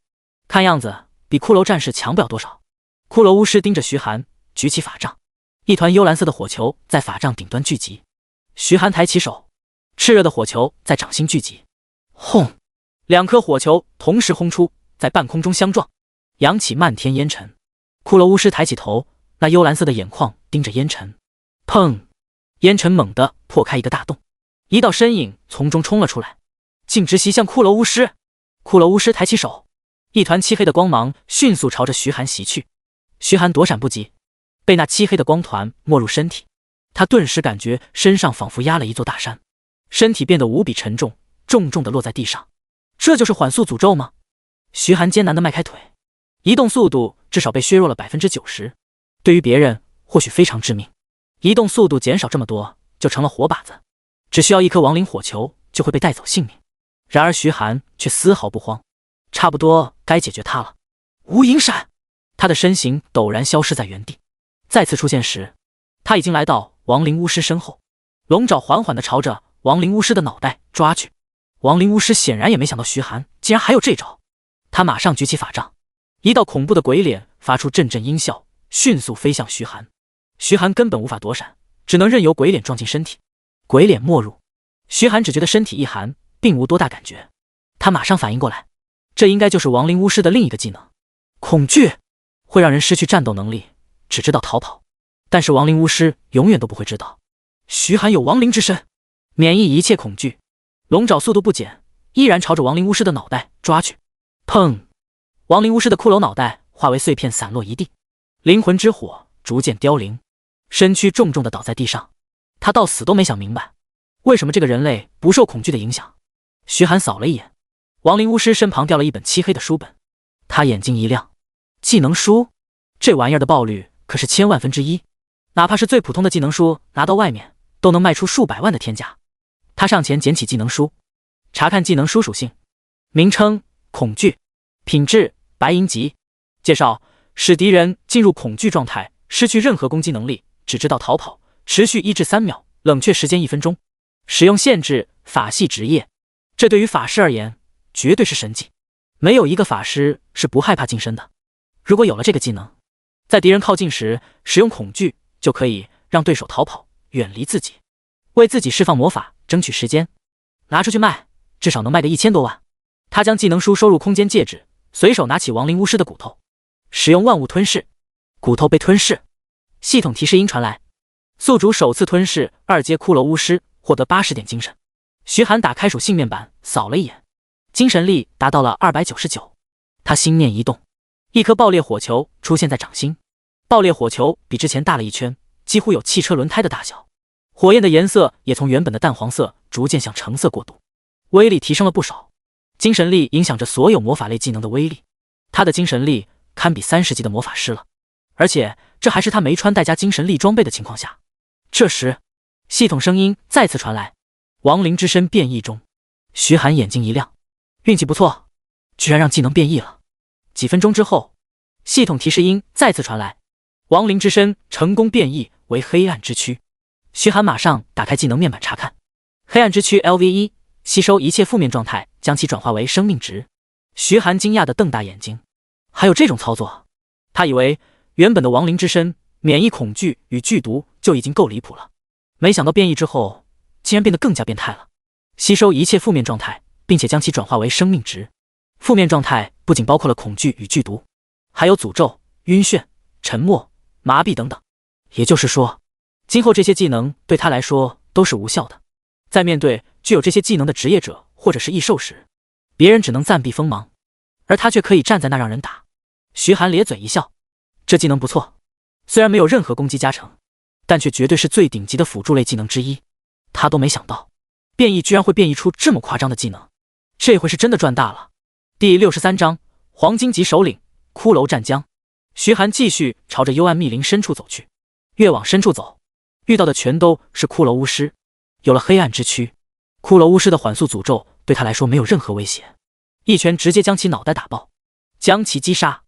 看样子比骷髅战士强不了多少。骷髅巫师盯着徐寒，举起法杖，一团幽蓝色的火球在法杖顶端聚集。徐寒抬起手，炽热的火球在掌心聚集，轰！2颗火球同时轰出，在半空中相撞，扬起漫天烟尘。骷髅巫师抬起头，那幽蓝色的眼眶盯着烟尘，砰！烟尘猛地破开一个大洞，一道身影从中冲了出来，径直袭向骷髅巫师。骷髅巫师抬起手，一团漆黑的光芒迅速朝着徐寒袭去。徐寒躲闪不及，被那漆黑的光团没入身体，他顿时感觉身上仿佛压了一座大山，身体变得无比沉重，重重地落在地上。这就是缓速诅咒吗？徐寒艰难地迈开腿，移动速度至少被削弱了 90%， 对于别人或许非常致命，移动速度减少这么多就成了活靶子，只需要一颗亡灵火球就会被带走性命。然而徐寒却丝毫不慌，差不多该解决他了。无影闪，他的身形陡然消失在原地，再次出现时，他已经来到亡灵巫师身后，龙爪缓缓地朝着亡灵巫师的脑袋抓去。亡灵巫师显然也没想到徐寒竟然还有这招，他马上举起法杖，一道恐怖的鬼脸发出阵阵音效，迅速飞向徐寒。徐寒根本无法躲闪，只能任由鬼脸撞进身体。鬼脸没入，徐寒只觉得身体一寒，并无多大感觉。他马上反应过来，这应该就是亡灵巫师的另一个技能。恐惧会让人失去战斗能力，只知道逃跑，但是亡灵巫师永远都不会知道徐寒有亡灵之身，免疫一切恐惧。龙爪速度不减，依然朝着亡灵巫师的脑袋抓去。砰！亡灵巫师的骷髅脑袋化为碎片散落一地，灵魂之火逐渐凋零，身躯重重地倒在地上。他到死都没想明白，为什么这个人类不受恐惧的影响。徐寒扫了一眼，亡灵巫师身旁掉了一本漆黑的书本，他眼睛一亮，技能书，这玩意儿的爆率可是1000万分之一，哪怕是最普通的技能书拿到外面都能卖出数百万的天价。他上前捡起技能书，查看技能书属性：名称：恐惧，品质：白银级，介绍：使敌人进入恐惧状态，失去任何攻击能力，只知道逃跑，持续1至3秒，冷却时间1分钟。使用限制：法系职业。这对于法师而言绝对是神技，没有一个法师是不害怕近身的。如果有了这个技能，在敌人靠近时使用恐惧，就可以让对手逃跑，远离自己，为自己释放魔法争取时间，拿出去卖，至少能卖个1000多万。他将技能书收入空间戒指，随手拿起亡灵巫师的骨头，使用万物吞噬，骨头被吞噬。系统提示音传来，宿主首次吞噬2阶骷髅巫师，获得80点精神。徐寒打开属性面板扫了一眼，精神力达到了299。他心念一动，一颗爆裂火球出现在掌心，爆裂火球比之前大了一圈，几乎有汽车轮胎的大小。火焰的颜色也从原本的淡黄色逐渐向橙色过渡，威力提升了不少。精神力影响着所有魔法类技能的威力，他的精神力堪比30级的魔法师了，而且这还是他没穿带加精神力装备的情况下。这时，系统声音再次传来：亡灵之身变异中。徐寒眼睛一亮，运气不错，居然让技能变异了。几分钟之后，系统提示音再次传来：亡灵之身成功变异为黑暗之躯。徐寒马上打开技能面板查看，黑暗之躯 LV1， 吸收一切负面状态，将其转化为生命值。徐寒惊讶地瞪大眼睛，还有这种操作？他以为原本的亡灵之身免疫恐惧与剧毒就已经够离谱了，没想到变异之后竟然变得更加变态了，吸收一切负面状态，并且将其转化为生命值。负面状态不仅包括了恐惧与剧毒，还有诅咒、晕眩、沉默、麻痹等等。也就是说，今后这些技能对他来说都是无效的。在面对具有这些技能的职业者或者是异兽时，别人只能暂避锋芒，而他却可以站在那让人打。徐寒咧嘴一笑，这技能不错，虽然没有任何攻击加成，但却绝对是最顶级的辅助类技能之一。他都没想到，变异居然会变异出这么夸张的技能，这回是真的赚大了。第63章黄金级首领骷髅战将。徐寒继续朝着幽暗密林深处走去，越往深处走，遇到的全都是骷髅巫师。有了黑暗之躯，骷髅巫师的缓速诅咒对他来说没有任何威胁，一拳直接将其脑袋打爆，将其击杀。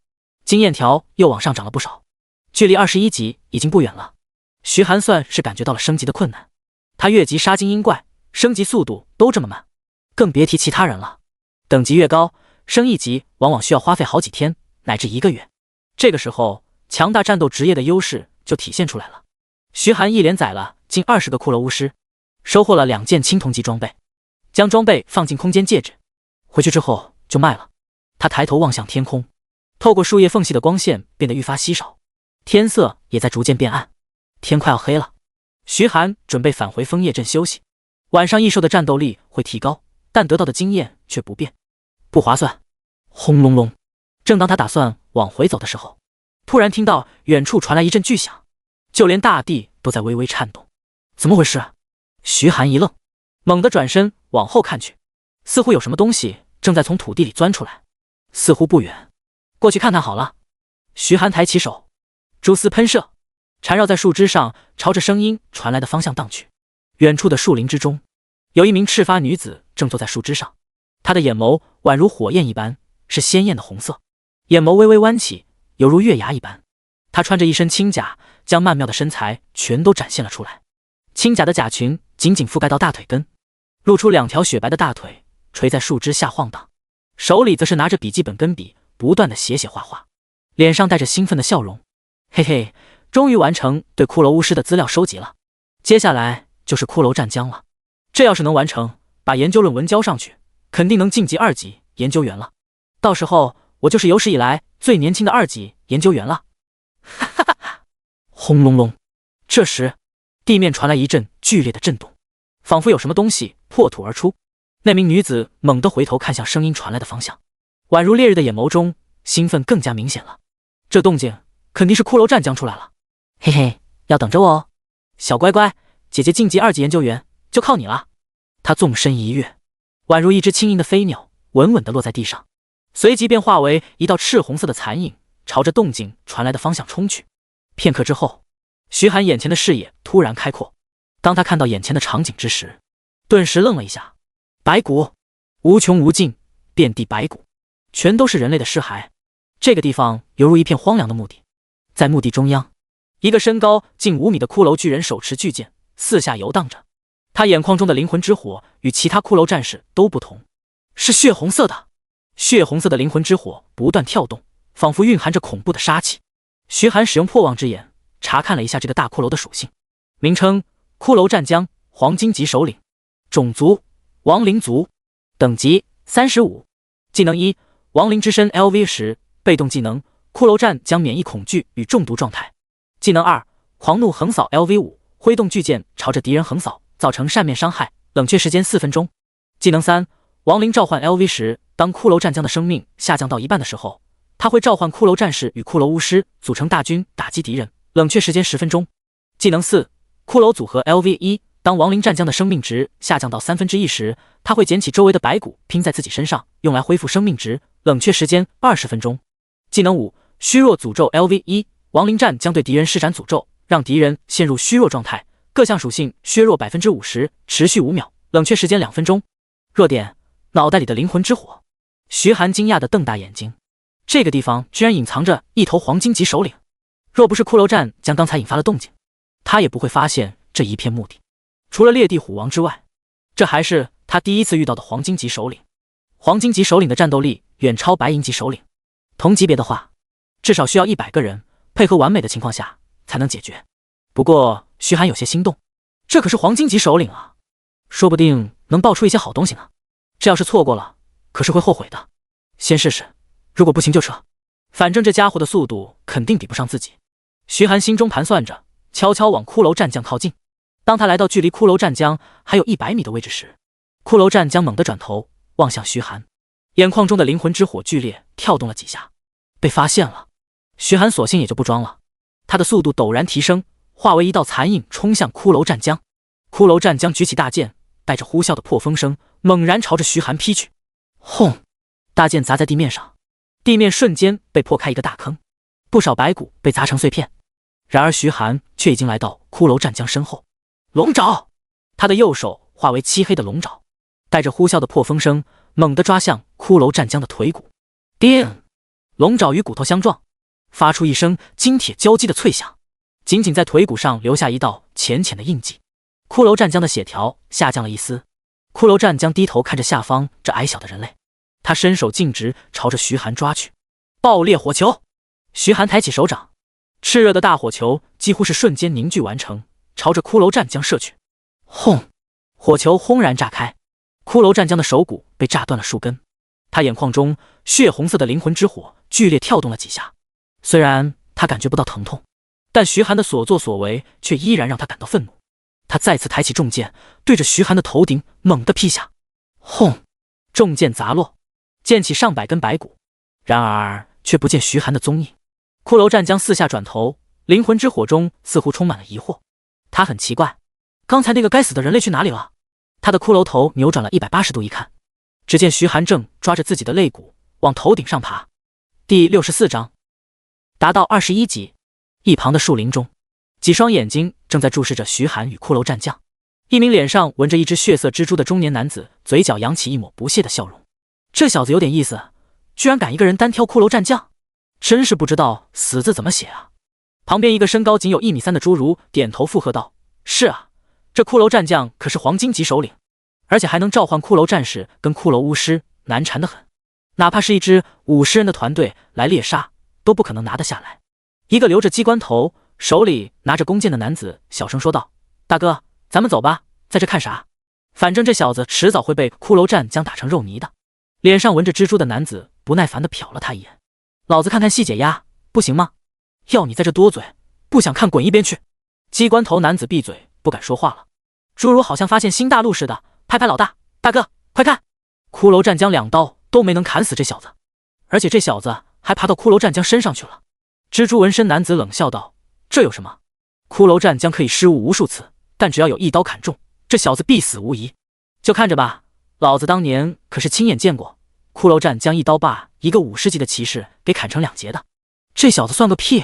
经验条又往上涨了不少，距离21级已经不远了。徐寒算是感觉到了升级的困难，他越级杀精英怪，升级速度都这么慢，更别提其他人了。等级越高，升一级往往需要花费好几天乃至1个月。这个时候，强大战斗职业的优势就体现出来了。徐寒一连宰了近20个骷髅巫师，收获了2件青铜级装备，将装备放进空间戒指，回去之后就卖了。他抬头望向天空，透过树叶缝隙的光线变得愈发稀少，天色也在逐渐变暗，天快要黑了。徐寒准备返回枫叶镇休息，晚上异兽的战斗力会提高，但得到的经验却不变，不划算。轰隆隆，正当他打算往回走的时候，突然听到远处传来一阵巨响，就连大地都在微微颤动。怎么回事？徐寒一愣，猛地转身往后看去，似乎有什么东西正在从土地里钻出来，似乎不远，过去看看好了。徐寒抬起手，蛛丝喷射，缠绕在树枝上，朝着声音传来的方向荡去。远处的树林之中，有一名赤发女子正坐在树枝上，她的眼眸宛如火焰一般，是鲜艳的红色，眼眸微微弯起，犹如月牙一般。她穿着一身青甲，将曼妙的身材全都展现了出来。青甲的甲裙紧紧覆盖到大腿根，露出2条雪白的大腿垂在树枝下晃荡，手里则是拿着笔记本跟笔，不断的写画画，脸上带着兴奋的笑容。嘿嘿，终于完成对骷髅巫师的资料收集了，接下来就是骷髅战将了。这要是能完成，把研究论文交上去，肯定能晋级2级研究员了。到时候我就是有史以来最年轻的2级研究员了。哈哈哈哈！轰隆隆，这时地面传来一阵剧烈的震动，仿佛有什么东西破土而出。那名女子猛地回头看向声音传来的方向，宛如烈日的眼眸中兴奋更加明显了。这动静肯定是骷髅战将出来了。嘿嘿，要等着我哦，小乖乖，姐姐晋级2级研究员就靠你了。她纵身一跃，宛如一只轻盈的飞鸟，稳稳地落在地上，随即便化为一道赤红色的残影，朝着动静传来的方向冲去。片刻之后，徐寒眼前的视野突然开阔，当他看到眼前的场景之时，顿时愣了一下。白骨无穷无尽，遍地白骨，全都是人类的尸骸。这个地方犹如一片荒凉的墓地，在墓地中央，一个身高近5米的骷髅巨人手持巨剑，四下游荡着。他眼眶中的灵魂之火与其他骷髅战士都不同，是血红色的。血红色的灵魂之火不断跳动，仿佛蕴含着恐怖的杀气。徐寒使用破望之眼查看了一下这个大骷髅的属性，名称：骷髅战将，黄金级首领，种族：亡灵族，等级35，技能1：亡灵之身 LV10，被动技能：骷髅战将免疫恐惧与中毒状态。技能2：狂怒横扫 LV5，挥动巨剑朝着敌人横扫，造成扇面伤害，冷却时间4分钟。技能3：亡灵召唤 LV10，当骷髅战将的生命下降到一半的时候，他会召唤骷髅战士与骷髅巫师组成大军打击敌人，冷却时间10分钟。技能4：骷髅组合 LV1，当亡灵战将的生命值下降到1/3时，他会捡起周围的白骨拼在自己身上，用来恢复生命值，冷却时间20分钟。技能5：虚弱诅咒 LV1，亡灵战将对敌人施展诅咒，让敌人陷入虚弱状态，各项属性削弱50%，持续5秒，冷却时间2分钟。弱点：脑袋里的灵魂之火。徐寒惊讶地瞪大眼睛，这个地方居然隐藏着一头黄金级首领，若不是骷髅战将刚才引发了动静，他也不会发现这一片墓地。除了裂地虎王之外，这还是他第一次遇到的黄金级首领。黄金级首领的战斗力远超白银级首领，同级别的话，至少需要100个人配合完美的情况下才能解决。不过徐寒有些心动，这可是黄金级首领啊，说不定能爆出一些好东西呢。这要是错过了，可是会后悔的。先试试，如果不行就撤。反正这家伙的速度肯定比不上自己。徐寒心中盘算着，悄悄往骷髅战将靠近。当他来到距离骷髅战将还有100米的位置时，骷髅战将猛地转头望向徐寒，眼眶中的灵魂之火剧烈跳动了几下。被发现了，徐寒索性也就不装了，他的速度陡然提升，化为一道残影冲向骷髅战将。骷髅战将举起大剑，带着呼啸的破风声，猛然朝着徐寒劈去。轰！大剑砸在地面上，地面瞬间被破开一个大坑，不少白骨被砸成碎片。然而徐寒却已经来到骷髅战将身后。龙爪！他的右手化为漆黑的龙爪，带着呼啸的破风声，猛地抓向骷髅战将的腿骨。叮！龙爪与骨头相撞，发出一声金铁交击的脆响，仅仅在腿骨上留下一道浅浅的印记。骷髅战将的血条下降了一丝。骷髅战将低头看着下方这矮小的人类，他伸手径直朝着徐寒抓去。爆裂火球！徐寒抬起手掌，炽热的大火球几乎是瞬间凝聚完成，朝着骷髅战将射去。轰！火球轰然炸开，骷髅战将的手骨被炸断了数根。他眼眶中血红色的灵魂之火剧烈跳动了几下，虽然他感觉不到疼痛，但徐寒的所作所为却依然让他感到愤怒。他再次抬起重剑，对着徐寒的头顶猛地劈下。轰！重剑砸落，溅起上百根白骨，然而却不见徐寒的踪影。骷髅战将四下转头，灵魂之火中似乎充满了疑惑。他很奇怪，刚才那个该死的人类去哪里了？他的骷髅头扭转了180度一看，只见徐寒正抓着自己的肋骨往头顶上爬。第64章达到21级。一旁的树林中，几双眼睛正在注视着徐寒与骷髅战将。一名脸上纹着一只血色蜘蛛的中年男子嘴角扬起一抹不屑的笑容。这小子有点意思，居然敢一个人单挑骷髅战将，真是不知道死字怎么写啊。旁边一个身高仅有1米3的侏儒点头附和道：是啊，这骷髅战将可是黄金级首领，而且还能召唤骷髅战士跟骷髅巫师，难缠得很。哪怕是一支50人的团队来猎杀，都不可能拿得下来。一个留着机关头，手里拿着弓箭的男子小声说道：大哥，咱们走吧，在这看啥？反正这小子迟早会被骷髅战将打成肉泥的。脸上纹着蜘蛛的男子不耐烦地瞟了他一眼：老子看看细解压，不行吗？要你在这多嘴，不想看滚一边去。机关头男子闭嘴，不敢说话了。侏儒好像发现新大陆似的，拍拍老大：大哥，快看！骷髅战将2刀都没能砍死这小子，而且这小子还爬到骷髅战将身上去了。蜘蛛纹身男子冷笑道：这有什么？骷髅战将可以失误无数次，但只要有一刀砍中，这小子必死无疑。就看着吧，老子当年可是亲眼见过骷髅战将一刀把一个50级的骑士给砍成2截的。这小子算个屁！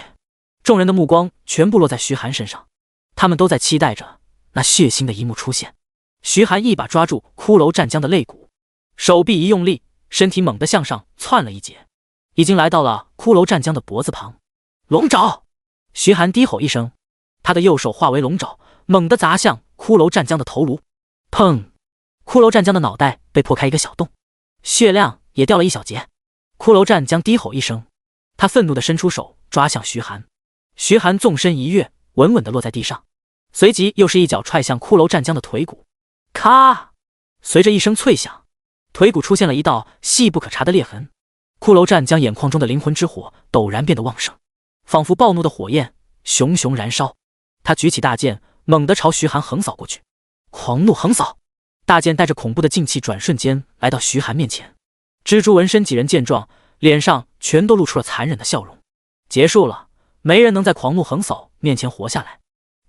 众人的目光全部落在徐寒身上，他们都在期待着那血腥的一幕出现。徐寒一把抓住骷髅战将的肋骨，手臂一用力，身体猛地向上窜了一截，已经来到了骷髅战将的脖子旁。龙爪！徐寒低吼一声，他的右手化为龙爪，猛地砸向骷髅战将的头颅。砰！骷髅战将的脑袋被破开一个小洞，血量也掉了一小截。骷髅战将低吼一声，他愤怒地伸出手抓向徐寒。徐寒纵身一跃，稳稳地落在地上，随即又是一脚踹向骷髅战将的腿骨。咔！随着一声脆响，腿骨出现了一道细不可察的裂痕。骷髅战将眼眶中的灵魂之火陡然变得旺盛，仿佛暴怒的火焰熊熊燃烧。他举起大剑，猛地朝徐寒横扫过去。狂怒横扫！大剑带着恐怖的劲气，转瞬间来到徐寒面前。蜘蛛纹身几人见状，脸上全都露出了残忍的笑容。结束了，没人能在狂怒横扫面前活下来。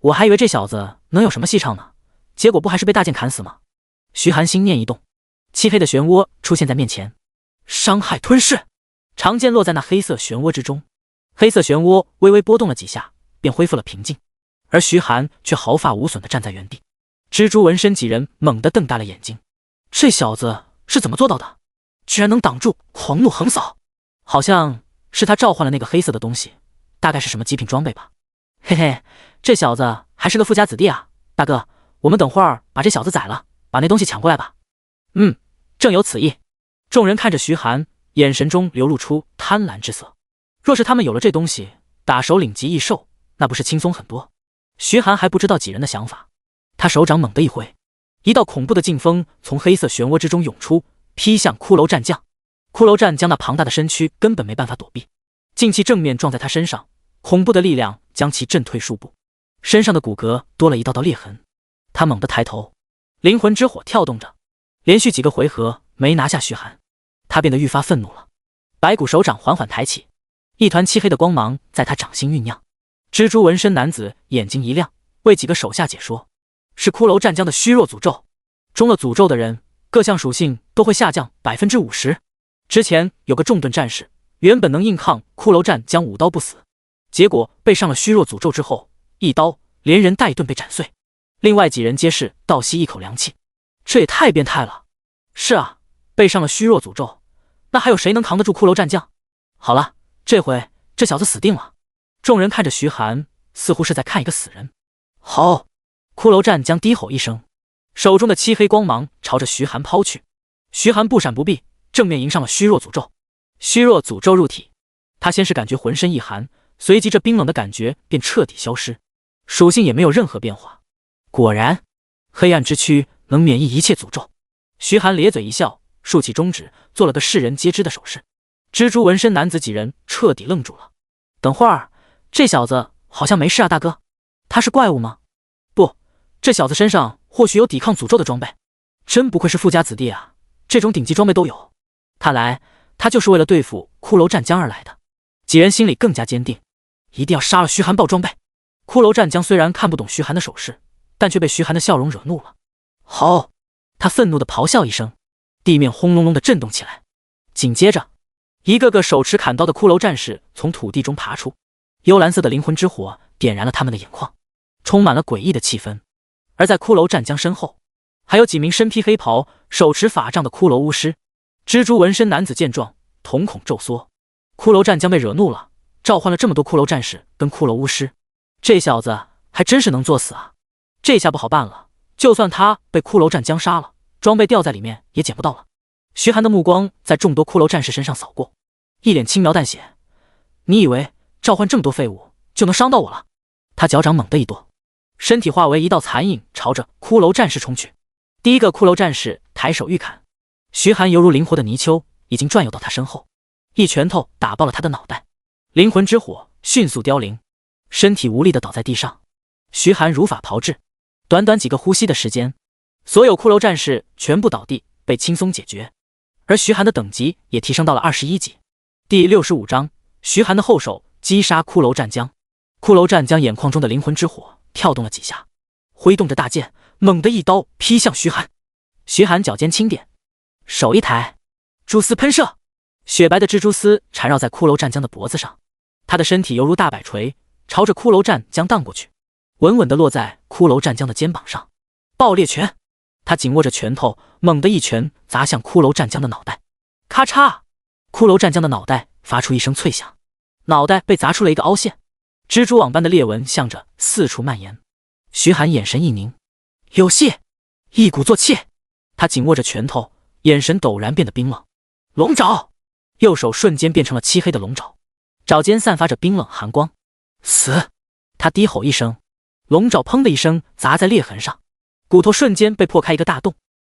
我还以为这小子能有什么戏唱呢，结果不还是被大剑砍死吗？徐寒心念一动，漆黑的漩涡出现在面前。伤害吞噬！长剑落在那黑色漩涡之中，黑色漩涡微微波动了几下，便恢复了平静。而徐寒却毫发无损地站在原地。蜘蛛纹身几人猛地瞪大了眼睛，这小子是怎么做到的？居然能挡住狂怒横扫，好像是他召唤了那个黑色的东西，大概是什么极品装备吧。嘿嘿，这小子还是个富家子弟啊！大哥，我们等会儿把这小子宰了，把那东西抢过来吧。正有此意。众人看着徐寒，眼神中流露出贪婪之色。若是他们有了这东西，打首领级异兽，那不是轻松很多？徐寒还不知道几人的想法，他手掌猛地一挥，一道恐怖的劲风从黑色漩涡之中涌出，劈向骷髅战将。骷髅战将那庞大的身躯根本没办法躲避，劲气正面撞在他身上，恐怖的力量将其震退数步，身上的骨骼多了一道道裂痕。他猛地抬头，灵魂之火跳动着，连续几个回合没拿下徐寒，他变得愈发愤怒了。白骨手掌缓缓抬起，一团漆黑的光芒在他掌心酝酿。蜘蛛纹身男子眼睛一亮，为几个手下解说：是骷髅战将的虚弱诅咒，中了诅咒的人各项属性都会下降 50%。 之前有个重盾战士原本能硬抗骷髅战将5刀不死，结果被上了虚弱诅咒之后，一刀连人带盾被斩碎，另外几人皆是倒吸一口凉气。这也太变态了。是啊，被上了虚弱诅咒，那还有谁能扛得住骷髅战将？好了，这回这小子死定了。众人看着徐寒，似乎是在看一个死人。好！骷髅战将低吼一声，手中的漆黑光芒朝着徐寒抛去。徐寒不闪不避，正面迎上了虚弱诅咒。虚弱诅咒入体，他先是感觉浑身一寒，随即这冰冷的感觉便彻底消失，属性也没有任何变化。果然，黑暗之躯能免疫一切诅咒。徐寒咧嘴一笑，竖起中指，做了个世人皆知的手势。蜘蛛纹身男子几人彻底愣住了。等会儿，这小子好像没事啊，大哥，他是怪物吗？不，这小子身上或许有抵抗诅咒的装备。真不愧是富家子弟啊，这种顶级装备都有。看来他就是为了对付骷髅战将而来的。几人心里更加坚定，一定要杀了徐寒爆装备。骷髅战将虽然看不懂徐寒的手势，但却被徐寒的笑容惹怒了。好！他愤怒地咆哮一声，地面轰隆隆地震动起来。紧接着，一个个手持砍刀的骷髅战士从土地中爬出，幽蓝色的灵魂之火点燃了他们的眼眶，充满了诡异的气氛。而在骷髅战将身后，还有几名身披黑袍、手持法杖的骷髅巫师。蜘蛛纹身男子见状，瞳孔骤缩。骷髅战将被惹怒了，召唤了这么多骷髅战士跟骷髅巫师，这小子还真是能作死啊！这下不好办了，就算他被骷髅战将杀了，装备掉在里面也捡不到了。徐寒的目光在众多骷髅战士身上扫过，一脸轻描淡写：你以为召唤这么多废物就能伤到我了？他脚掌猛地一跺，身体化为一道残影，朝着骷髅战士冲去。第一个骷髅战士抬手欲砍，徐寒犹如灵活的泥鳅，已经转悠到他身后，一拳头打爆了他的脑袋。灵魂之火迅速凋零，身体无力地倒在地上。徐寒如法炮制，短短几个呼吸的时间，所有骷髅战士全部倒地，被轻松解决。而徐寒的等级也提升到了21级。第65章，徐寒的后手击杀骷髅战将。骷髅战将眼眶中的灵魂之火跳动了几下，挥动着大剑，猛地一刀劈向徐寒。徐寒脚尖轻点，手一抬，蛛丝喷射，雪白的蜘蛛丝缠绕在骷髅战将的脖子上，他的身体犹如大摆锤，朝着骷髅战将荡过去，稳稳地落在骷髅战将的肩膀上。爆裂拳，他紧握着拳头，猛地一拳砸向骷髅战将的脑袋。咔嚓，骷髅战将的脑袋发出一声脆响，脑袋被砸出了一个凹陷，蜘蛛网般的裂纹向着四处蔓延。徐寒眼神一凝，有戏！一鼓作气，他紧握着拳头，眼神陡然变得冰冷。龙爪，右手瞬间变成了漆黑的龙爪，爪尖散发着冰冷寒光。死！他低吼一声，龙爪砰的一声砸在裂痕上，骨头瞬间被破开一个大洞，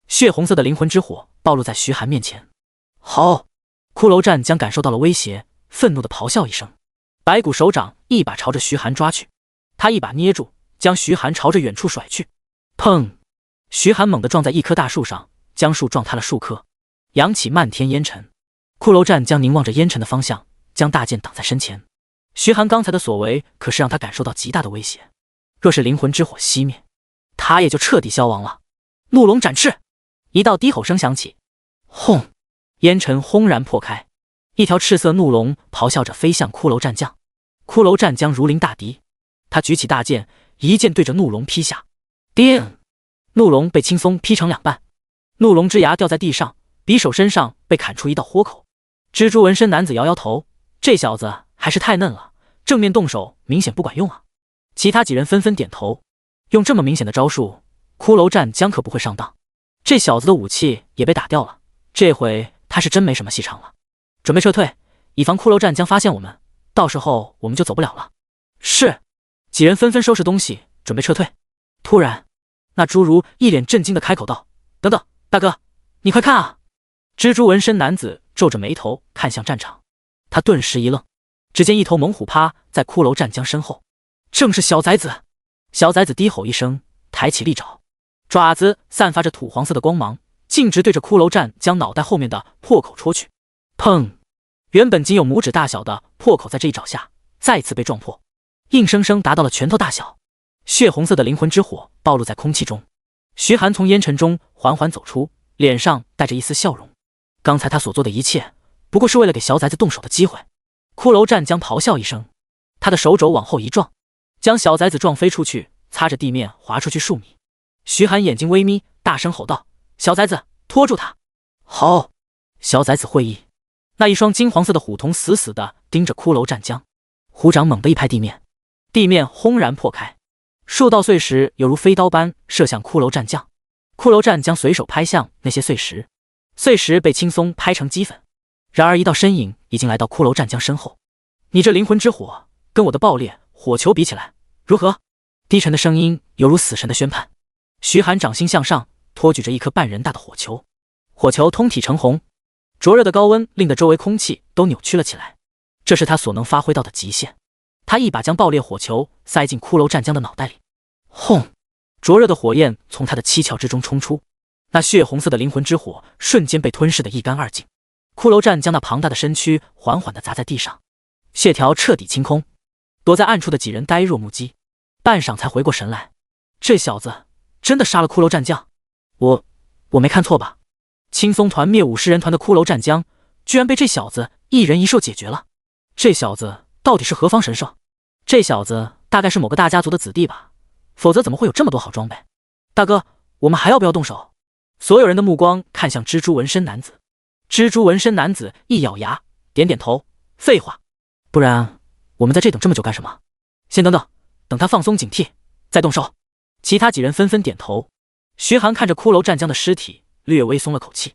血红色的灵魂之火暴露在徐寒面前。好！骷髅战将感受到了威胁，愤怒地咆哮一声，白骨手掌一把朝着徐寒抓去，他一把捏住，将徐寒朝着远处甩去。砰！徐寒猛地撞在一棵大树上，将树撞塌了数棵，扬起漫天烟尘。骷髅战将凝望着烟尘的方向，将大剑挡在身前。徐寒刚才的所为可是让他感受到极大的威胁，若是灵魂之火熄灭，他也就彻底消亡了。怒龙展翅，一道低吼声响起，轰！烟尘轰然破开，一条赤色怒龙咆哮着飞向骷髅战将。骷髅战将如临大敌，他举起大剑，一剑对着怒龙劈下。叮！怒龙被轻松劈成两半，怒龙之牙掉在地上，匕首身上被砍出一道豁口。蜘蛛纹身男子摇摇头，这小子还是太嫩了，正面动手明显不管用啊。其他几人纷纷点头，用这么明显的招数，骷髅战将可不会上当。这小子的武器也被打掉了，这回他是真没什么戏唱了。准备撤退，以防骷髅战将发现我们，到时候我们就走不了了。是。几人纷纷收拾东西，准备撤退。突然，那侏儒一脸震惊的开口道：等等，大哥，你快看啊！蜘蛛纹身男子皱着眉头看向战场，他顿时一愣，只见一头猛虎趴在骷髅战将身后，正是小崽子。小崽子低吼一声，抬起利爪，爪子散发着土黄色的光芒，径直对着骷髅战将脑袋后面的破口戳去。砰！原本仅有拇指大小的破口在这一爪下再次被撞破，硬生生达到了拳头大小。血红色的灵魂之火暴露在空气中，徐寒从烟尘中缓缓走出，脸上带着一丝笑容。刚才他所做的一切不过是为了给小崽子动手的机会。骷髅战将咆哮一声，他的手肘往后一撞，将小崽子撞飞出去，擦着地面滑出去数米。徐寒眼睛微眯，大声吼道：“小崽子，拖住他！”好。小崽子会意，那一双金黄色的虎瞳死死地盯着骷髅战将，虎掌猛地一拍地面，地面轰然破开，数道碎石犹如飞刀般射向骷髅战将。骷髅战将随手拍向那些碎石，碎石被轻松拍成齑粉。然而一道身影已经来到骷髅战将身后。你这灵魂之火跟我的爆裂火球比起来如何？低沉的声音犹如死神的宣判。徐寒掌心向上托举着一颗半人大的火球，火球通体橙红，灼热的高温令得周围空气都扭曲了起来，这是他所能发挥到的极限。他一把将爆裂火球塞进骷髅战将的脑袋里，轰！灼热的火焰从他的七窍之中冲出，那血红色的灵魂之火瞬间被吞噬得一干二净。骷髅战将那庞大的身躯缓缓地砸在地上，血条彻底清空。躲在暗处的几人呆若木鸡，半晌才回过神来，这小子真的杀了骷髅战将？我没看错吧？青松团灭武士人团的骷髅战将居然被这小子一人一兽解决了。这小子到底是何方神圣？这小子大概是某个大家族的子弟吧，否则怎么会有这么多好装备？大哥，我们还要不要动手？所有人的目光看向蜘蛛纹身男子。蜘蛛纹身男子一咬牙，点点头，废话，不然我们在这等这么久干什么？先等等，等他放松警惕再动手。其他几人纷纷点头。徐寒看着骷髅战将的尸体，略微松了口气。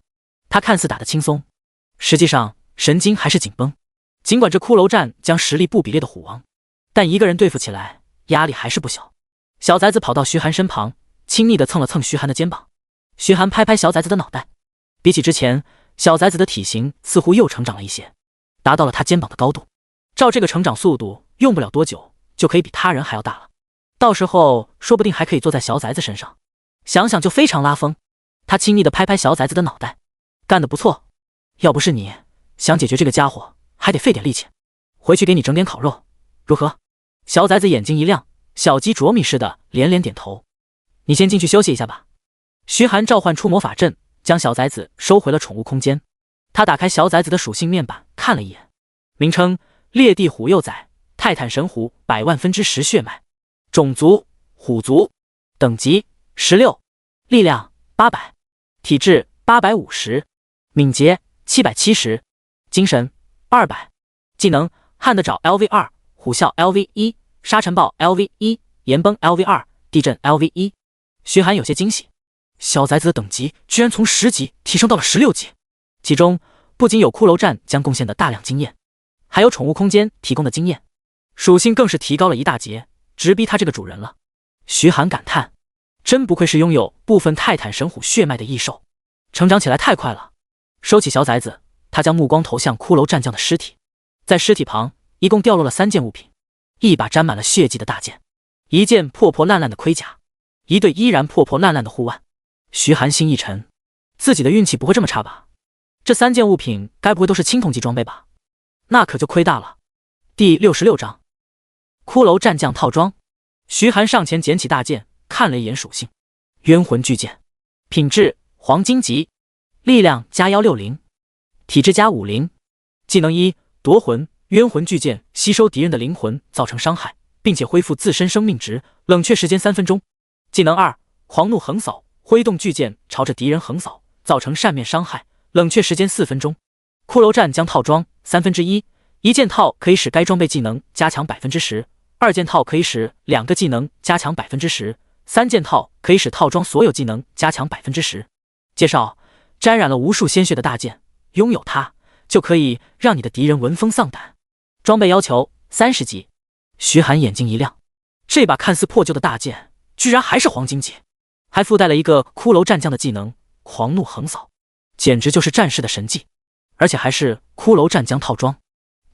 他看似打得轻松，实际上神经还是紧绷。尽管这骷髅战将实力不比列的虎王，但一个人对付起来压力还是不小。小崽子跑到徐寒身旁，亲昵地蹭了蹭徐寒的肩膀。徐寒拍拍小崽子的脑袋，比起之前，小崽子的体型似乎又成长了一些，达到了他肩膀的高度。照这个成长速度，用不了多久就可以比他人还要大了。到时候说不定还可以坐在小崽子身上，想想就非常拉风。他亲昵地拍拍小崽子的脑袋，干得不错，要不是你想解决这个家伙还得费点力气，回去给你整点烤肉如何？小崽子眼睛一亮，小鸡啄米似的连连点头。你先进去休息一下吧。徐寒召唤出魔法阵，将小崽子收回了宠物空间。他打开小崽子的属性面板看了一眼，名称裂地虎幼崽，泰坦神虎100万分之10血脉，种族虎族，等级16，力量800，体质850，敏捷770，精神200，技能撼得爪 LV2， 虎啸 LV1， 沙尘暴 LV1， 岩崩 LV2， 地震 LV1。 徐寒有些惊喜，小崽子的等级居然从10级提升到了16级，其中不仅有骷髅战将贡献的大量经验，还有宠物空间提供的经验，属性更是提高了一大截，直逼他这个主人了。徐寒感叹，真不愧是拥有部分泰坦神虎血脉的异兽，成长起来太快了。收起小崽子，他将目光投向骷髅战将的尸体，在尸体旁一共掉落了3件物品：一把沾满了血迹的大剑，一件破破烂烂的盔甲，一对依然破破烂烂的护腕。徐寒心一沉，自己的运气不会这么差吧？这3件物品该不会都是青铜级装备吧？那可就亏大了。第66章骷髅战将套装。徐寒上前捡起大剑，看了一眼属性：冤魂巨剑，品质黄金级，力量加160，体质加50，技能1夺魂。冤魂巨剑吸收敌人的灵魂造成伤害，并且恢复自身生命值，冷却时间3分钟。技能2狂怒横扫，挥动巨剑朝着敌人横扫，造成扇面伤害，冷却时间4分钟。骷髅战将套装1/3，一件套可以使该装备技能加强10%，二件套可以使2个技能加强10%，三件套可以使套装所有技能加强10%。介绍：沾染了无数鲜血的大剑，拥有它就可以让你的敌人闻风丧胆。装备要求30级。徐寒眼睛一亮，这把看似破旧的大剑居然还是黄金级，还附带了一个骷髅战将的技能狂怒横扫。简直就是战士的神技，而且还是骷髅战将套装。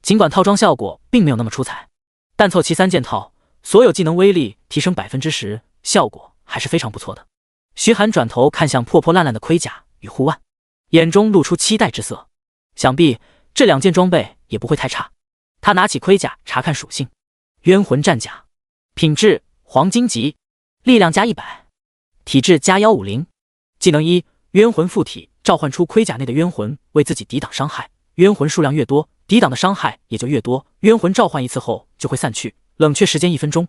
尽管套装效果并没有那么出彩，但凑齐3件套，所有技能威力提升 10%， 效果还是非常不错的。徐寒转头看向破破烂烂的盔甲与护腕，眼中露出期待之色。想必这2件装备也不会太差。他拿起盔甲查看属性：冤魂战甲，品质黄金级，力量加100，体质加150。技能1：冤魂附体，召唤出盔甲内的冤魂，为自己抵挡伤害。冤魂数量越多，抵挡的伤害也就越多。冤魂召唤一次后就会散去，冷却时间1分钟。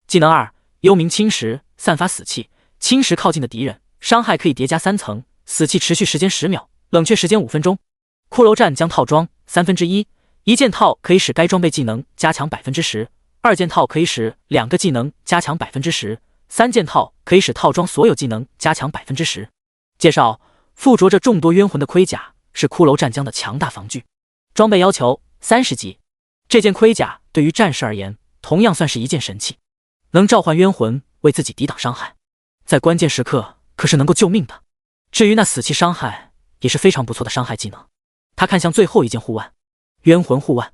技能2：幽冥侵蚀，散发死气，侵蚀靠近的敌人，伤害可以叠加3层，死气持续时间10秒，冷却时间5分钟。骷髅战将套装1/3，一件套可以使该装备技能加强 10%， 2件套可以使2个技能加强 10%， 3件套可以使套装所有技能加强 10%。介绍：附着着众多冤魂的盔甲是骷髅战将的强大防具。装备要求30级。这件盔甲对于战士而言，同样算是一件神器，能召唤冤魂为自己抵挡伤害，在关键时刻可是能够救命的。至于那死气伤害，也是非常不错的伤害技能。他看向最后一件护腕：冤魂护腕，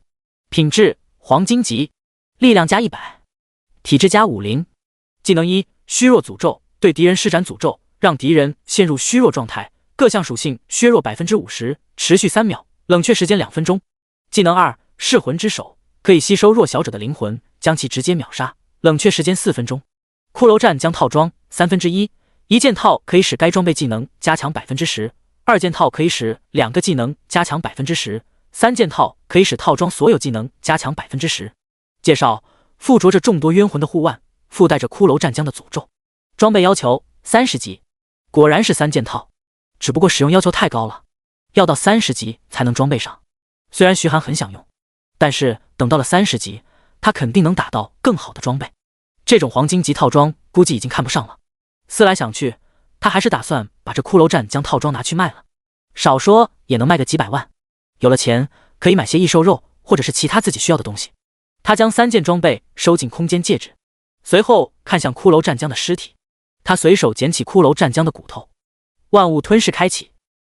品质黄金级，力量加100，体质加50。技能1：虚弱诅咒，对敌人施展诅咒，让敌人陷入虚弱状态，各项属性削弱 50%， 持续3秒，冷却时间2分钟。技能2：噬魂之手，可以吸收弱小者的灵魂，将其直接秒杀，冷却时间4分钟。骷髅战将套装1/3，一件套可以使该装备技能加强 10%， 2件套可以使2个技能加强 10%， 3件套可以使套装所有技能加强 10%。介绍：附着着众多冤魂的护腕，附带着骷髅战将的诅咒。装备要求30级。果然是3件套，只不过使用要求太高了，要到30级才能装备上。虽然徐寒很想用，但是等到了30级，他肯定能打到更好的装备。这种黄金级套装估计已经看不上了。思来想去，他还是打算把这骷髅战将套装拿去卖了，少说也能卖个几百万。有了钱，可以买些异兽肉或者是其他自己需要的东西。他将3件装备收进空间戒指，随后看向骷髅战将的尸体。他随手捡起骷髅战将的骨头，万物吞噬开启，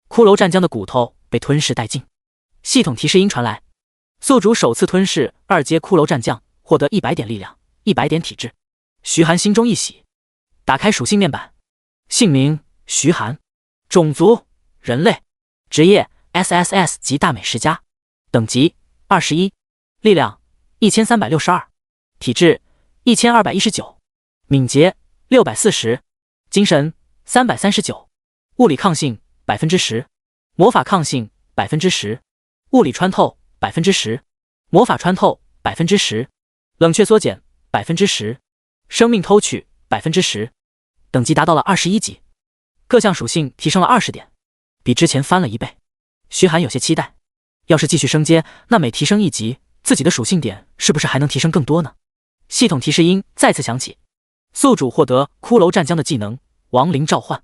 骷髅战将的骨头被吞噬殆尽。系统提示音传来：宿主首次吞噬2阶骷髅战将，获得100点力量，100点体质。徐寒心中一喜，打开属性面板，姓名徐寒，种族人类，职业 SSS 级大美食家，等级21，力量1362，体质1219，敏捷640，精神339，物理抗性 10%， 魔法抗性 10%， 物理穿透 10%， 魔法穿透 10%， 冷却缩减 10%， 生命偷取 10%， 等级达到了21级，各项属性提升了20点，比之前翻了1倍。徐寒有些期待，要是继续升阶，那每提升1级，自己的属性点是不是还能提升更多呢？系统提示音再次响起，宿主获得骷髅战将的技能亡灵召唤。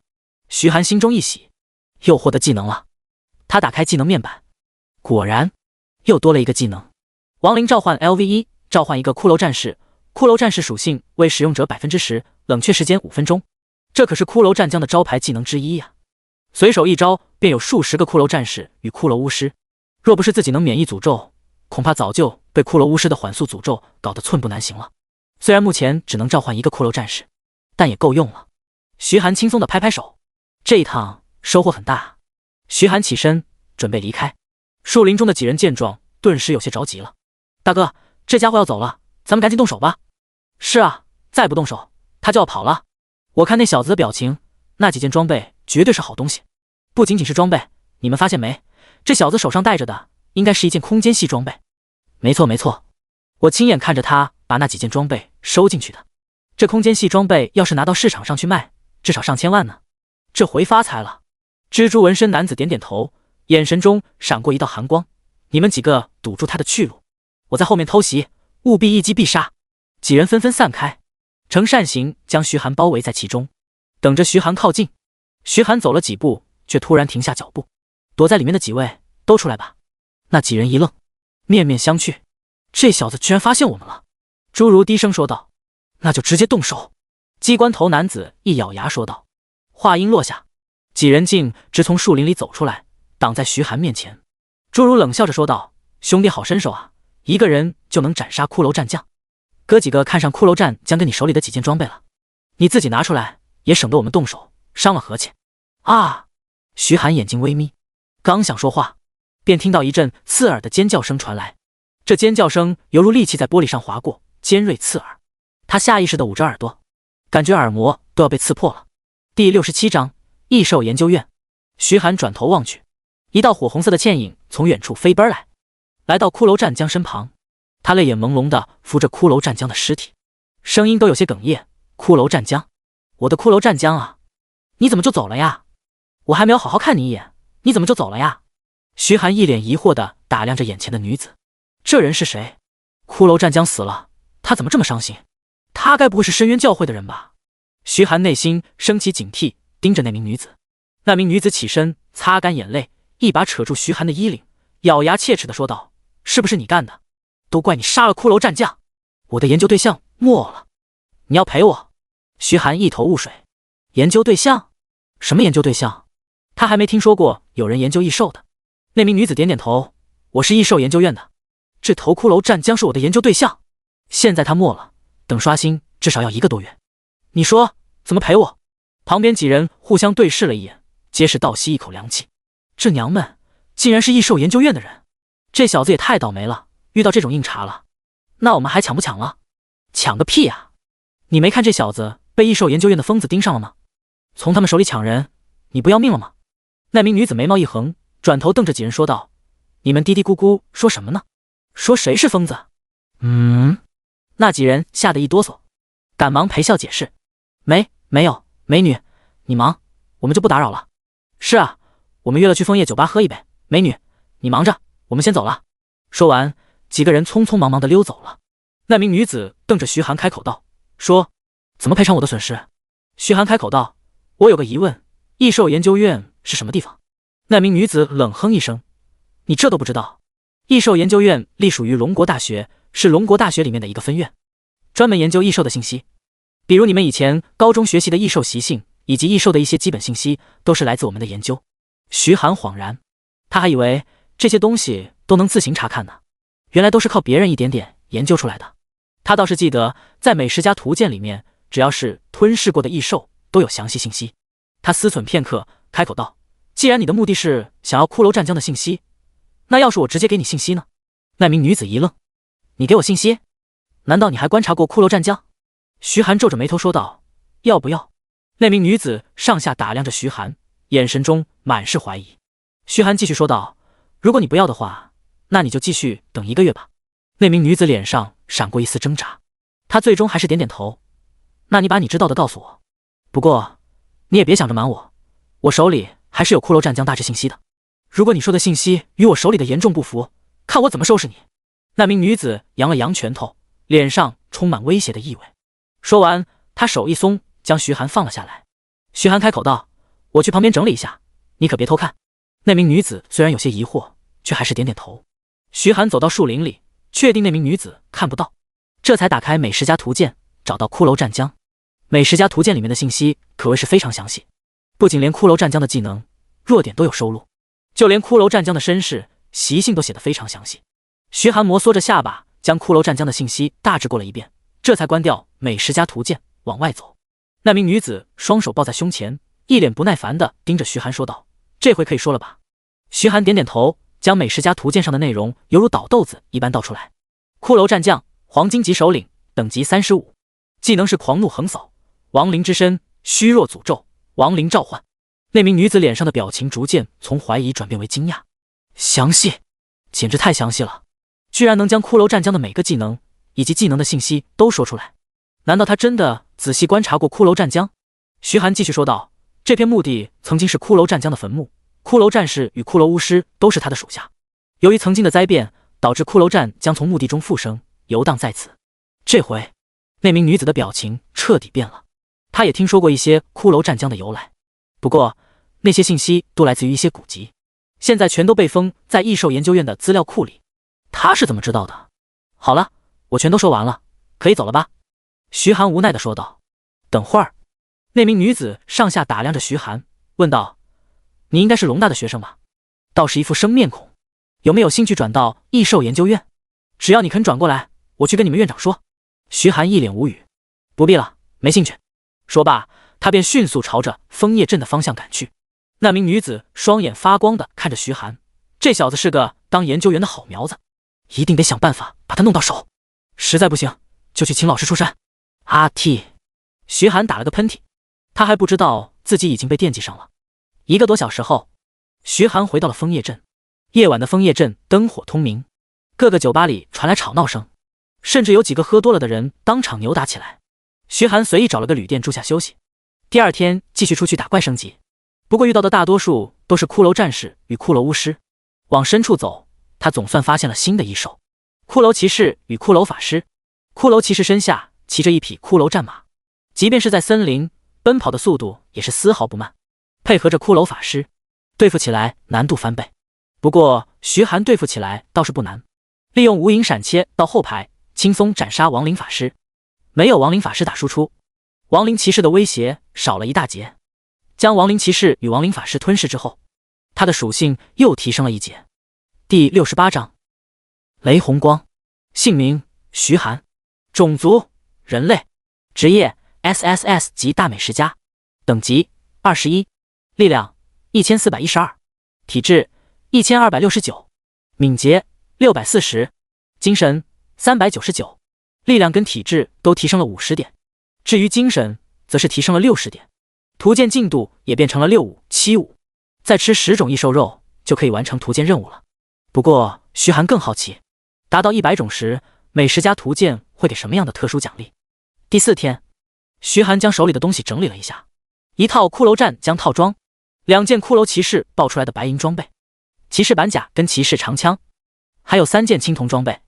徐寒心中一喜，又获得技能了。他打开技能面板，果然又多了一个技能，亡灵召唤 LV1， 召唤一个骷髅战士，骷髅战士属性为使用者 10%， 冷却时间5分钟。这可是骷髅战将的招牌技能之一呀！随手一招便有数十个骷髅战士与骷髅巫师，若不是自己能免疫诅咒，恐怕早就被骷髅巫师的缓速诅咒搞得寸步难行了。虽然目前只能召唤一个骷髅战士，但也够用了。徐寒轻松地拍拍手，这一趟收获很大。徐寒起身准备离开，树林中的几人见状，顿时有些着急了。大哥，这家伙要走了，咱们赶紧动手吧。是啊，再不动手，他就要跑了。我看那小子的表情，那几件装备绝对是好东西。不仅仅是装备，你们发现没？这小子手上戴着的，应该是一件空间系装备。没错没错，我亲眼看着他把那几件装备收进去的。这空间系装备要是拿到市场上去卖，至少上千万呢，这回发财了。蜘蛛纹身男子点点头，眼神中闪过一道寒光。你们几个堵住他的去路，我在后面偷袭，务必一击必杀。几人纷纷散开，呈扇形将徐寒包围在其中，等着徐寒靠近。徐寒走了几步，却突然停下脚步。躲在里面的几位都出来吧。那几人一愣，面面相觑，这小子居然发现我们了。侏儒低声说道：那就直接动手。机关头男子一咬牙说道。话音落下，几人竟直从树林里走出来，挡在徐寒面前。朱如冷笑着说道：“兄弟好身手啊，一个人就能斩杀骷髅战将。哥几个看上骷髅战将跟你手里的几件装备了，你自己拿出来，也省得我们动手，伤了和气。”啊！徐寒眼睛微眯，刚想说话，便听到一阵刺耳的尖叫声传来。这尖叫声犹如利器在玻璃上划过，尖锐刺耳。他下意识地捂着耳朵，感觉耳膜都要被刺破了。第67章异兽研究院。徐寒转头望去，一道火红色的倩影从远处飞奔来，来到骷髅战将身旁。他泪眼朦胧地扶着骷髅战将的尸体，声音都有些哽咽：“骷髅战将，我的骷髅战将啊，你怎么就走了呀？我还没有好好看你一眼，你怎么就走了呀？”徐寒一脸疑惑地打量着眼前的女子，这人是谁？骷髅战将死了，他怎么这么伤心？他该不会是深渊教会的人吧？徐寒内心升起警惕，盯着那名女子。那名女子起身，擦干眼泪，一把扯住徐寒的衣领，咬牙切齿地说道：“是不是你干的？都怪你杀了骷髅战将，我的研究对象没了，你要赔我。”徐寒一头雾水，研究对象？什么研究对象？他还没听说过有人研究异兽的。那名女子点点头：“我是异兽研究院的，这头骷髅战将是我的研究对象，现在他没了，等刷新至少要1个多月。你说怎么赔我？”旁边几人互相对视了一眼，皆是倒吸一口凉气。这娘们竟然是异兽研究院的人，这小子也太倒霉了，遇到这种硬茬了。那我们还抢不抢了？抢个屁啊！你没看这小子被异兽研究院的疯子盯上了吗？从他们手里抢人，你不要命了吗？那名女子眉毛一横，转头瞪着几人说道：“你们嘀嘀咕咕说什么呢？说谁是疯子？”那几人吓得一哆嗦，赶忙陪笑解释：“没有，美女，你忙，我们就不打扰了。是啊，我们约了去枫叶酒吧喝一杯，美女，你忙着，我们先走了。”说完，几个人匆匆忙忙地溜走了。那名女子瞪着徐寒开口道：“说，怎么赔偿我的损失？”徐寒开口道：“我有个疑问，异兽研究院是什么地方？”那名女子冷哼一声：“你这都不知道？异兽研究院隶属于龙国大学，是龙国大学里面的一个分院，专门研究异兽的信息。比如你们以前高中学习的异兽习性，以及异兽的一些基本信息，都是来自我们的研究。”徐寒恍然，他还以为这些东西都能自行查看呢，原来都是靠别人一点点研究出来的。他倒是记得，在美食家图鉴里面，只要是吞噬过的异兽，都有详细信息。他思忖片刻，开口道：“既然你的目的是想要骷髅战将的信息，那要是我直接给你信息呢？”那名女子一愣：“你给我信息？难道你还观察过骷髅战将？”徐寒皱着眉头说道：“要不要？”那名女子上下打量着徐寒，眼神中满是怀疑。徐寒继续说道：“如果你不要的话，那你就继续等1个月吧。”那名女子脸上闪过一丝挣扎，她最终还是点点头：“那你把你知道的告诉我，不过你也别想着瞒我，我手里还是有骷髅战将大致信息的。如果你说的信息与我手里的严重不符，看我怎么收拾你。”那名女子扬了扬拳头，脸上充满威胁的意味。说完，她手一松，将徐寒放了下来。徐寒开口道：“我去旁边整理一下，你可别偷看。”那名女子虽然有些疑惑，却还是点点头。徐寒走到树林里，确定那名女子看不到，这才打开美食家图鉴，找到骷髅战将。美食家图鉴里面的信息可谓是非常详细，不仅连骷髅战将的技能、弱点都有收录，就连骷髅战将的身世、习性都写得非常详细。徐寒摩挲着下巴，将骷髅战将的信息大致过了一遍，这才关掉美食家图鉴，往外走。那名女子双手抱在胸前，一脸不耐烦地盯着徐寒说道：“这回可以说了吧？”徐寒点点头，将美食家图鉴上的内容犹如倒豆子一般倒出来。骷髅战将，黄金级首领，等级35，技能是狂怒横扫、亡灵之身、虚弱诅咒、亡灵召唤。那名女子脸上的表情逐渐从怀疑转变为惊讶，详细，简直太详细了，居然能将骷髅战将的每个技能以及技能的信息都说出来。难道他真的仔细观察过骷髅战将？徐寒继续说道：“这片墓地曾经是骷髅战将的坟墓，骷髅战士与骷髅巫师都是他的属下。由于曾经的灾变，导致骷髅战将从墓地中复生，游荡在此。这回，那名女子的表情彻底变了。她也听说过一些骷髅战将的由来，不过那些信息都来自于一些古籍，现在全都被封在异兽研究院的资料库里。她是怎么知道的？好了，我全都说完了，可以走了吧？”徐寒无奈地说道。等会儿，那名女子上下打量着徐寒，问道：“你应该是龙大的学生吧？倒是一副生面孔。有没有兴趣转到异兽研究院？只要你肯转过来，我去跟你们院长说。徐寒一脸无语。不必了，没兴趣。说罢，他便迅速朝着枫叶镇的方向赶去。那名女子双眼发光的看着徐寒，这小子是个当研究员的好苗子，一定得想办法把他弄到手。实在不行，就去请老师出山。阿嚏！徐寒打了个喷嚏，他还不知道自己已经被惦记上了。1个多小时后，徐寒回到了枫叶镇。夜晚的枫叶镇灯火通明，各个酒吧里传来吵闹声，甚至有几个喝多了的人当场扭打起来。徐寒随意找了个旅店住下休息，第二天继续出去打怪升级。不过遇到的大多数都是骷髅战士与骷髅巫师。往深处走，他总算发现了新的异兽——骷髅骑士与骷髅法师。骷髅骑士身下骑着一匹骷髅战马，即便是在森林，奔跑的速度也是丝毫不慢。配合着骷髅法师，对付起来难度翻倍。不过徐寒对付起来倒是不难，利用无影闪切到后排，轻松斩杀亡灵法师。没有亡灵法师打输出，亡灵骑士的威胁少了一大截。将亡灵骑士与亡灵法师吞噬之后，他的属性又提升了一截。第68章雷红光。姓名徐寒，种族人类，职业 SSS 级大美食家，等级21，力量1412，体质1269，敏捷640，精神399，力量跟体质都提升了50点，至于精神则是提升了60点。图鉴进度也变成了6575，再吃10种异兽肉就可以完成图鉴任务了。不过徐寒更好奇，达到100种时，美食家图鉴会给什么样的特殊奖励？第4天，徐寒将手里的东西整理了一下，一套骷髅战将套装，2件骷髅骑士爆出来的白银装备，骑士板甲跟骑士长枪，还有3件青铜装备。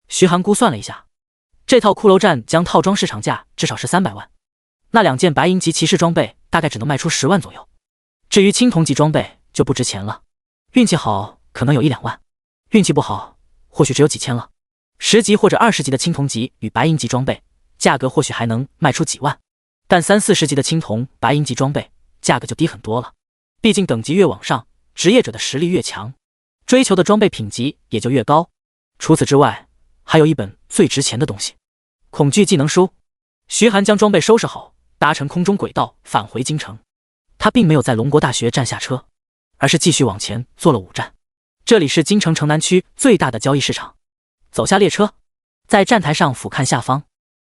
徐寒估算了一下，这套骷髅战将套装市场价至少是300万，那2件白银级骑士装备大概只能卖出10万左右。至于青铜级装备就不值钱了，运气好可能有1-2万，运气不好或许只有几千了。10级或者20级的青铜级与白银级装备价格或许还能卖出几万，但30-40级的青铜白银级装备价格就低很多了。毕竟等级越往上，职业者的实力越强，追求的装备品级也就越高。除此之外，还有一本最值钱的东西——恐惧技能书。徐寒将装备收拾好，搭乘空中轨道返回京城。他并没有在龙国大学站下车，而是继续往前坐了5站。这里是京城城南区最大的交易市场。走下列车，在站台上俯瞰下方，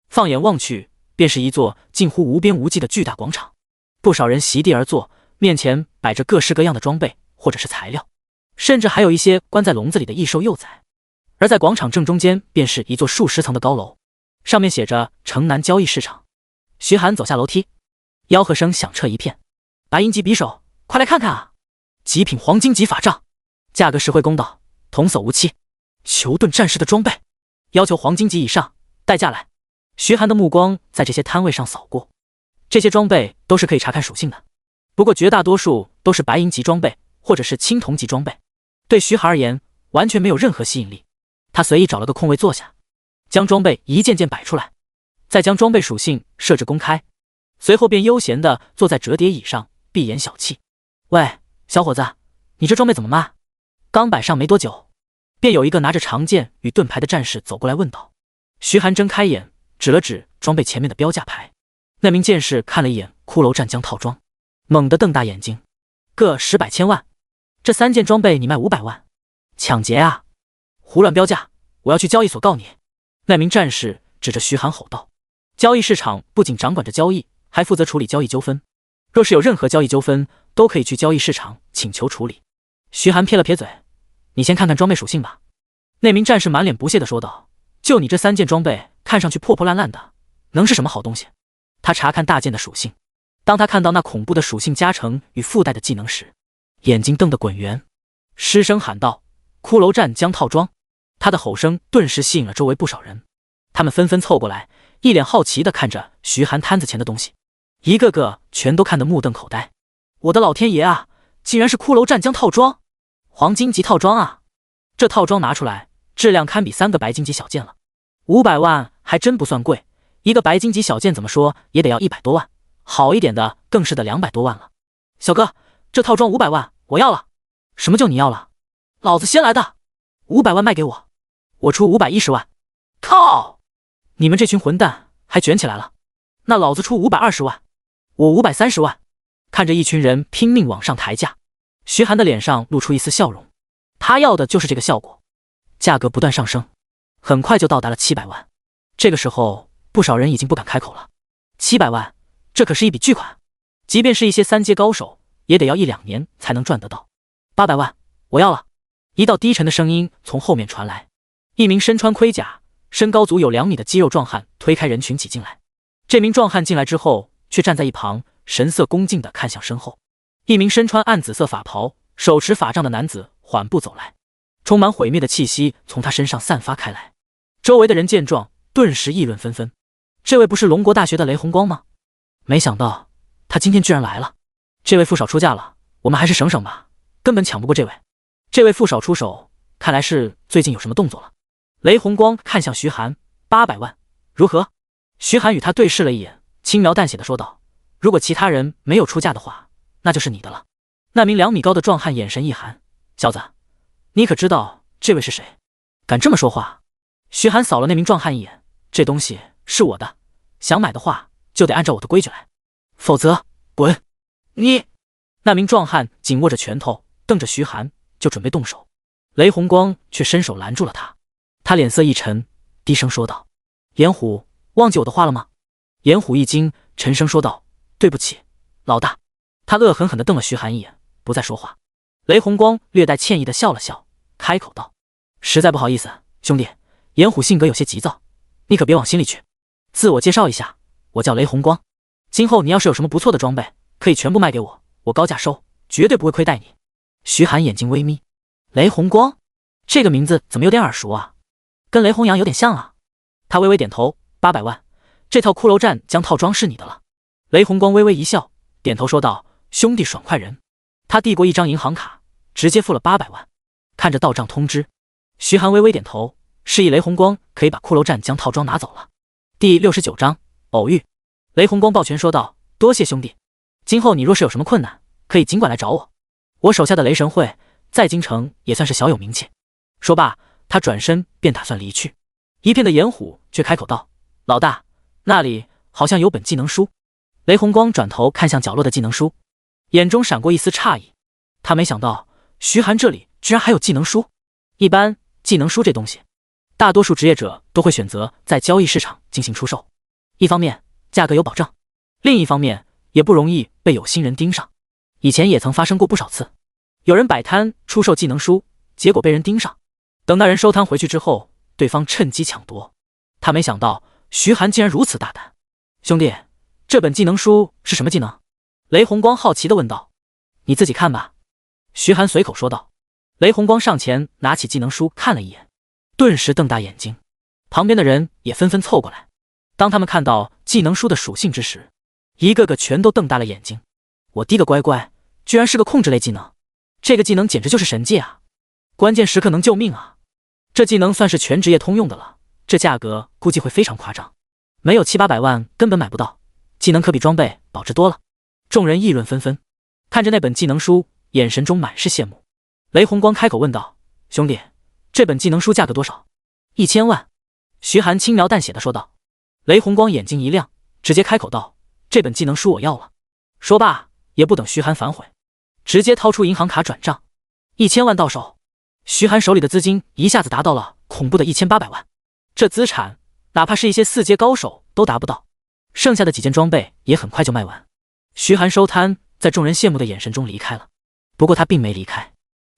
放眼望去，便是一座近乎无边无际的巨大广场。不少人席地而坐，面前摆着各式各样的装备或者是材料，甚至还有一些关在笼子里的异兽幼崽。而在广场正中间，便是一座数10层的高楼，上面写着城南交易市场。徐寒走下楼梯，吆喝声响彻一片：白银级匕首，快来看看啊！极品黄金级法杖，价格实惠公道，童叟无欺。囚盾战士的装备，要求黄金级以上，带价来。徐寒的目光在这些摊位上扫过，这些装备都是可以查看属性的，不过绝大多数都是白银级装备或者是青铜级装备，对徐寒而言完全没有任何吸引力。他随意找了个空位坐下，将装备一件件摆出来，再将装备属性设置公开，随后便悠闲地坐在折叠椅上，闭眼小憩。喂，小伙子，你这装备怎么卖？刚摆上没多久，便有一个拿着长剑与盾牌的战士走过来问道。徐寒睁开眼，指了指装备前面的标价牌。那名剑士看了一眼骷髅战将套装，猛地瞪大眼睛：个10百千万，这3件装备你卖500万，抢劫啊！胡乱标价，我要去交易所告你！那名战士指着徐寒吼道。交易市场不仅掌管着交易，还负责处理交易纠纷，若是有任何交易纠纷，都可以去交易市场请求处理。徐寒撇了撇嘴：你先看看装备属性吧。那名战士满脸不屑地说道：就你这3件装备，看上去破破烂烂的，能是什么好东西？他查看大剑的属性，当他看到那恐怖的属性加成与附带的技能时，眼睛瞪得滚圆，失声喊道：骷髅战将套装！他的吼声顿时吸引了周围不少人，他们纷纷凑过来，一脸好奇地看着徐寒摊子前的东西，一个个全都看得目瞪口呆。我的老天爷啊，竟然是骷髅战将套装，黄金级套装啊！这套装拿出来，质量堪比3个白金级小剑了。500万还真不算贵，一个白金级小剑怎么说也得要100多万，好一点的更是得200多万了。小哥，这套装500万，我要了。什么就你要了？老子先来的，500万卖给我，我出510万。靠！你们这群混蛋还卷起来了，那老子出520万，我530万。看着一群人拼命往上抬价，徐寒的脸上露出一丝笑容，他要的就是这个效果。价格不断上升，很快就到达了700万。这个时候，不少人已经不敢开口了。700万，这可是一笔巨款，即便是一些3阶高手，也得要1-2年才能赚得到。800万，我要了！一道低沉的声音从后面传来，一名身穿盔甲、身高足有2米的肌肉壮汉推开人群挤进来。这名壮汉进来之后，却站在一旁，神色恭敬地看向身后。一名身穿暗紫色法袍、手持法杖的男子缓步走来，充满毁灭的气息从他身上散发开来。周围的人见状，顿时议论纷纷。这位不是龙国大学的雷红光吗？没想到他今天居然来了。这位副少出价了，我们还是省省吧，根本抢不过这位。这位副少出手，看来是最近有什么动作了。雷红光看向徐寒，800万，如何？徐寒与他对视了一眼，轻描淡写的说道：如果其他人没有出价的话，那就是你的了。那名2米高的壮汉眼神一寒，小子，你可知道这位是谁？敢这么说话？徐寒扫了那名壮汉一眼，这东西是我的，想买的话就得按照我的规矩来，否则滚！你！那名壮汉紧握着拳头，瞪着徐寒，就准备动手。雷红光却伸手拦住了他，他脸色一沉，低声说道：严虎，忘记我的话了吗？严虎一惊，沉声说道：对不起，老大。他恶狠狠地瞪了徐寒一眼，不再说话。雷红光略带歉意地笑了笑，开口道：实在不好意思，兄弟，严虎性格有些急躁，你可别往心里去。自我介绍一下，我叫雷红光，今后你要是有什么不错的装备，可以全部卖给我，我高价收，绝对不会亏待你。徐寒眼睛微眯，雷红光这个名字怎么有点耳熟啊？跟雷红阳有点像啊。他微微点头，800万，这套骷髅战将套装是你的了。雷红光微微一笑，点头说道：兄弟爽快人。他递过一张银行卡，直接付了800万。看着到账通知，徐寒微微点头，示意雷红光可以把骷髅战将套装拿走了。第69章偶遇。雷红光抱拳说道：多谢兄弟，今后你若是有什么困难，可以尽管来找我。我手下的雷神会在京城也算是小有名气。说罢，他转身便打算离去。一片的严虎却开口道：老大，那里好像有本技能书。雷红光转头看向角落的技能书，眼中闪过一丝诧异。他没想到徐寒这里居然还有技能书。一般技能书这东西，大多数职业者都会选择在交易市场进行出售，一方面价格有保障，另一方面也不容易被有心人盯上。以前也曾发生过不少次，有人摆摊出售技能书，结果被人盯上，等那人收摊回去之后，对方趁机抢夺。他没想到徐寒竟然如此大胆。兄弟，这本技能书是什么技能？雷红光好奇地问道。你自己看吧。徐寒随口说道。雷红光上前拿起技能书看了一眼，顿时瞪大眼睛，旁边的人也纷纷凑过来。当他们看到技能书的属性之时，一个个全都瞪大了眼睛。我滴个乖乖，居然是个控制类技能，这个技能简直就是神技啊，关键时刻能救命啊。这技能算是全职业通用的了，这价格估计会非常夸张，没有700-800万根本买不到，技能可比装备保值多了。众人议论纷纷，看着那本技能书，眼神中满是羡慕。雷红光开口问道：兄弟，这本技能书价格多少？1000万。徐寒轻描淡写的说道。雷红光眼睛一亮，直接开口道：这本技能书我要了。说罢，也不等徐寒反悔，直接掏出银行卡转账，1000万到手。徐寒手里的资金一下子达到了恐怖的1800万，这资产哪怕是一些4阶高手都达不到。剩下的几件装备也很快就卖完。徐寒收摊，在众人羡慕的眼神中离开了。不过他并没离开，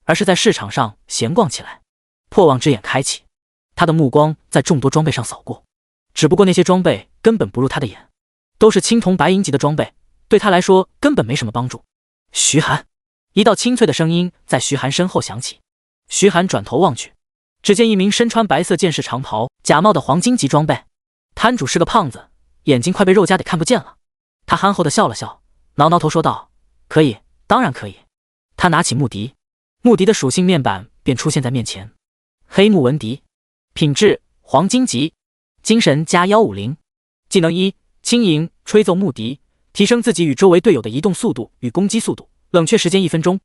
而是在市场上闲逛起来。破望之眼开启，他的目光在众多装备上扫过，只不过那些装备根本不入他的眼，都是青铜白银级的装备，对他来说根本没什么帮助。徐寒，一道清脆的声音在徐寒身后响起。徐寒转头望去，只见一名身穿白色剑士长袍、假冒的黄金级装备，摊主是个胖子，眼睛快被肉夹得看不见了。他憨厚地笑了笑，挠挠头说道：可以，当然可以。他拿起木笛，木笛的属性面板便出现在面前。黑木纹笛，品质黄金级，精神加150。技能1：轻盈吹奏木笛，提升自己与周围队友的移动速度与攻击速度，冷却时间1分钟。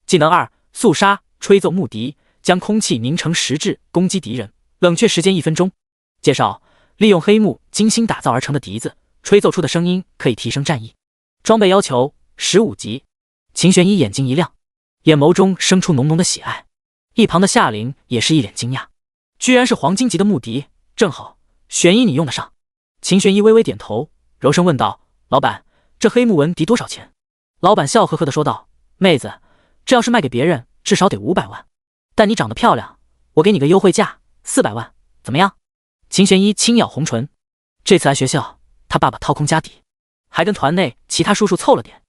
技能2：肃杀吹奏木笛，将空气凝成实质，攻击敌人。冷却时间1分钟。介绍：利用黑木精心打造而成的笛子，吹奏出的声音可以提升战意。装备要求15级。秦玄一眼睛一亮，眼眸中生出浓浓的喜爱。一旁的夏灵也是一脸惊讶，居然是黄金级的木笛，正好，玄一你用得上。秦玄一微微点头，柔声问道：老板，这黑木纹笛多少钱？老板笑呵呵地说道：妹子，这要是卖给别人，至少得500万。但你长得漂亮，我给你个优惠价，400万，怎么样？秦玄一轻咬红唇，这次来学校，他爸爸掏空家底，还跟团内其他叔叔凑了点，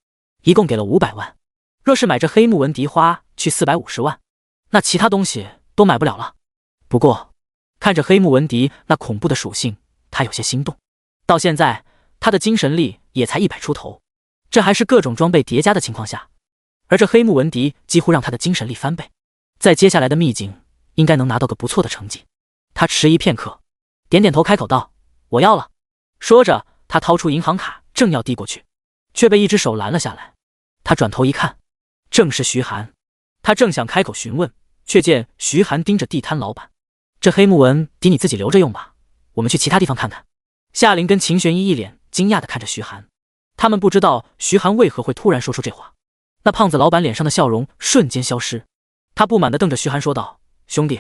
一共给了500万。若是买这黑木纹笛花去450万，那其他东西都买不了了。不过看着黑木纹笛那恐怖的属性，他有些心动。到现在他的精神力也才100出头，这还是各种装备叠加的情况下，而这黑木纹笛几乎让他的精神力翻倍，在接下来的秘境应该能拿到个不错的成绩。他迟疑片刻，点点头开口道：我要了。说着他掏出银行卡正要递过去，却被一只手拦了下来。他转头一看，正是徐寒。他正想开口询问，却见徐寒盯着地摊老板：这黑木纹笛你自己留着用吧，我们去其他地方看看。夏灵跟秦玄一一脸惊讶地看着徐寒，他们不知道徐寒为何会突然说出这话。那胖子老板脸上的笑容瞬间消失，他不满地瞪着徐寒说道：兄弟，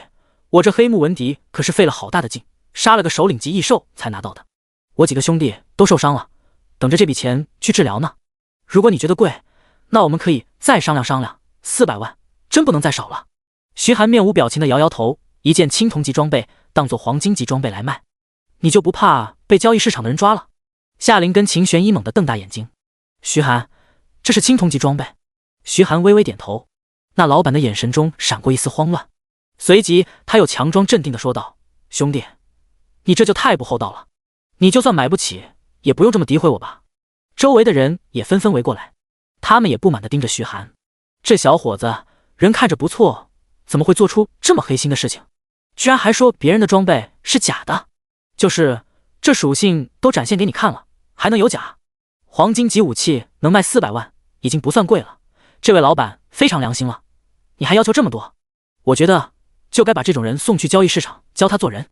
我这黑木纹笛可是费了好大的劲，杀了个首领级异兽才拿到的，我几个兄弟都受伤了，等着这笔钱去治疗呢。如果你觉得贵，那我们可以再商量商量，400万真不能再少了。徐寒面无表情地摇摇头，一件青铜级装备当作黄金级装备来卖，你就不怕被交易市场的人抓了？夏灵跟秦玄一猛地瞪大眼睛。徐寒，这是青铜级装备？徐寒微微点头，那老板的眼神中闪过一丝慌乱，随即他又强装镇定地说道：兄弟，你这就太不厚道了，你就算买不起也不用这么诋毁我吧。周围的人也纷纷围过来，他们也不满地盯着徐寒。这小伙子人看着不错，怎么会做出这么黑心的事情？居然还说别人的装备是假的，就是这属性都展现给你看了，还能有假？黄金级武器能卖400万已经不算贵了，这位老板非常良心了，你还要求这么多？我觉得就该把这种人送去交易市场教他做人。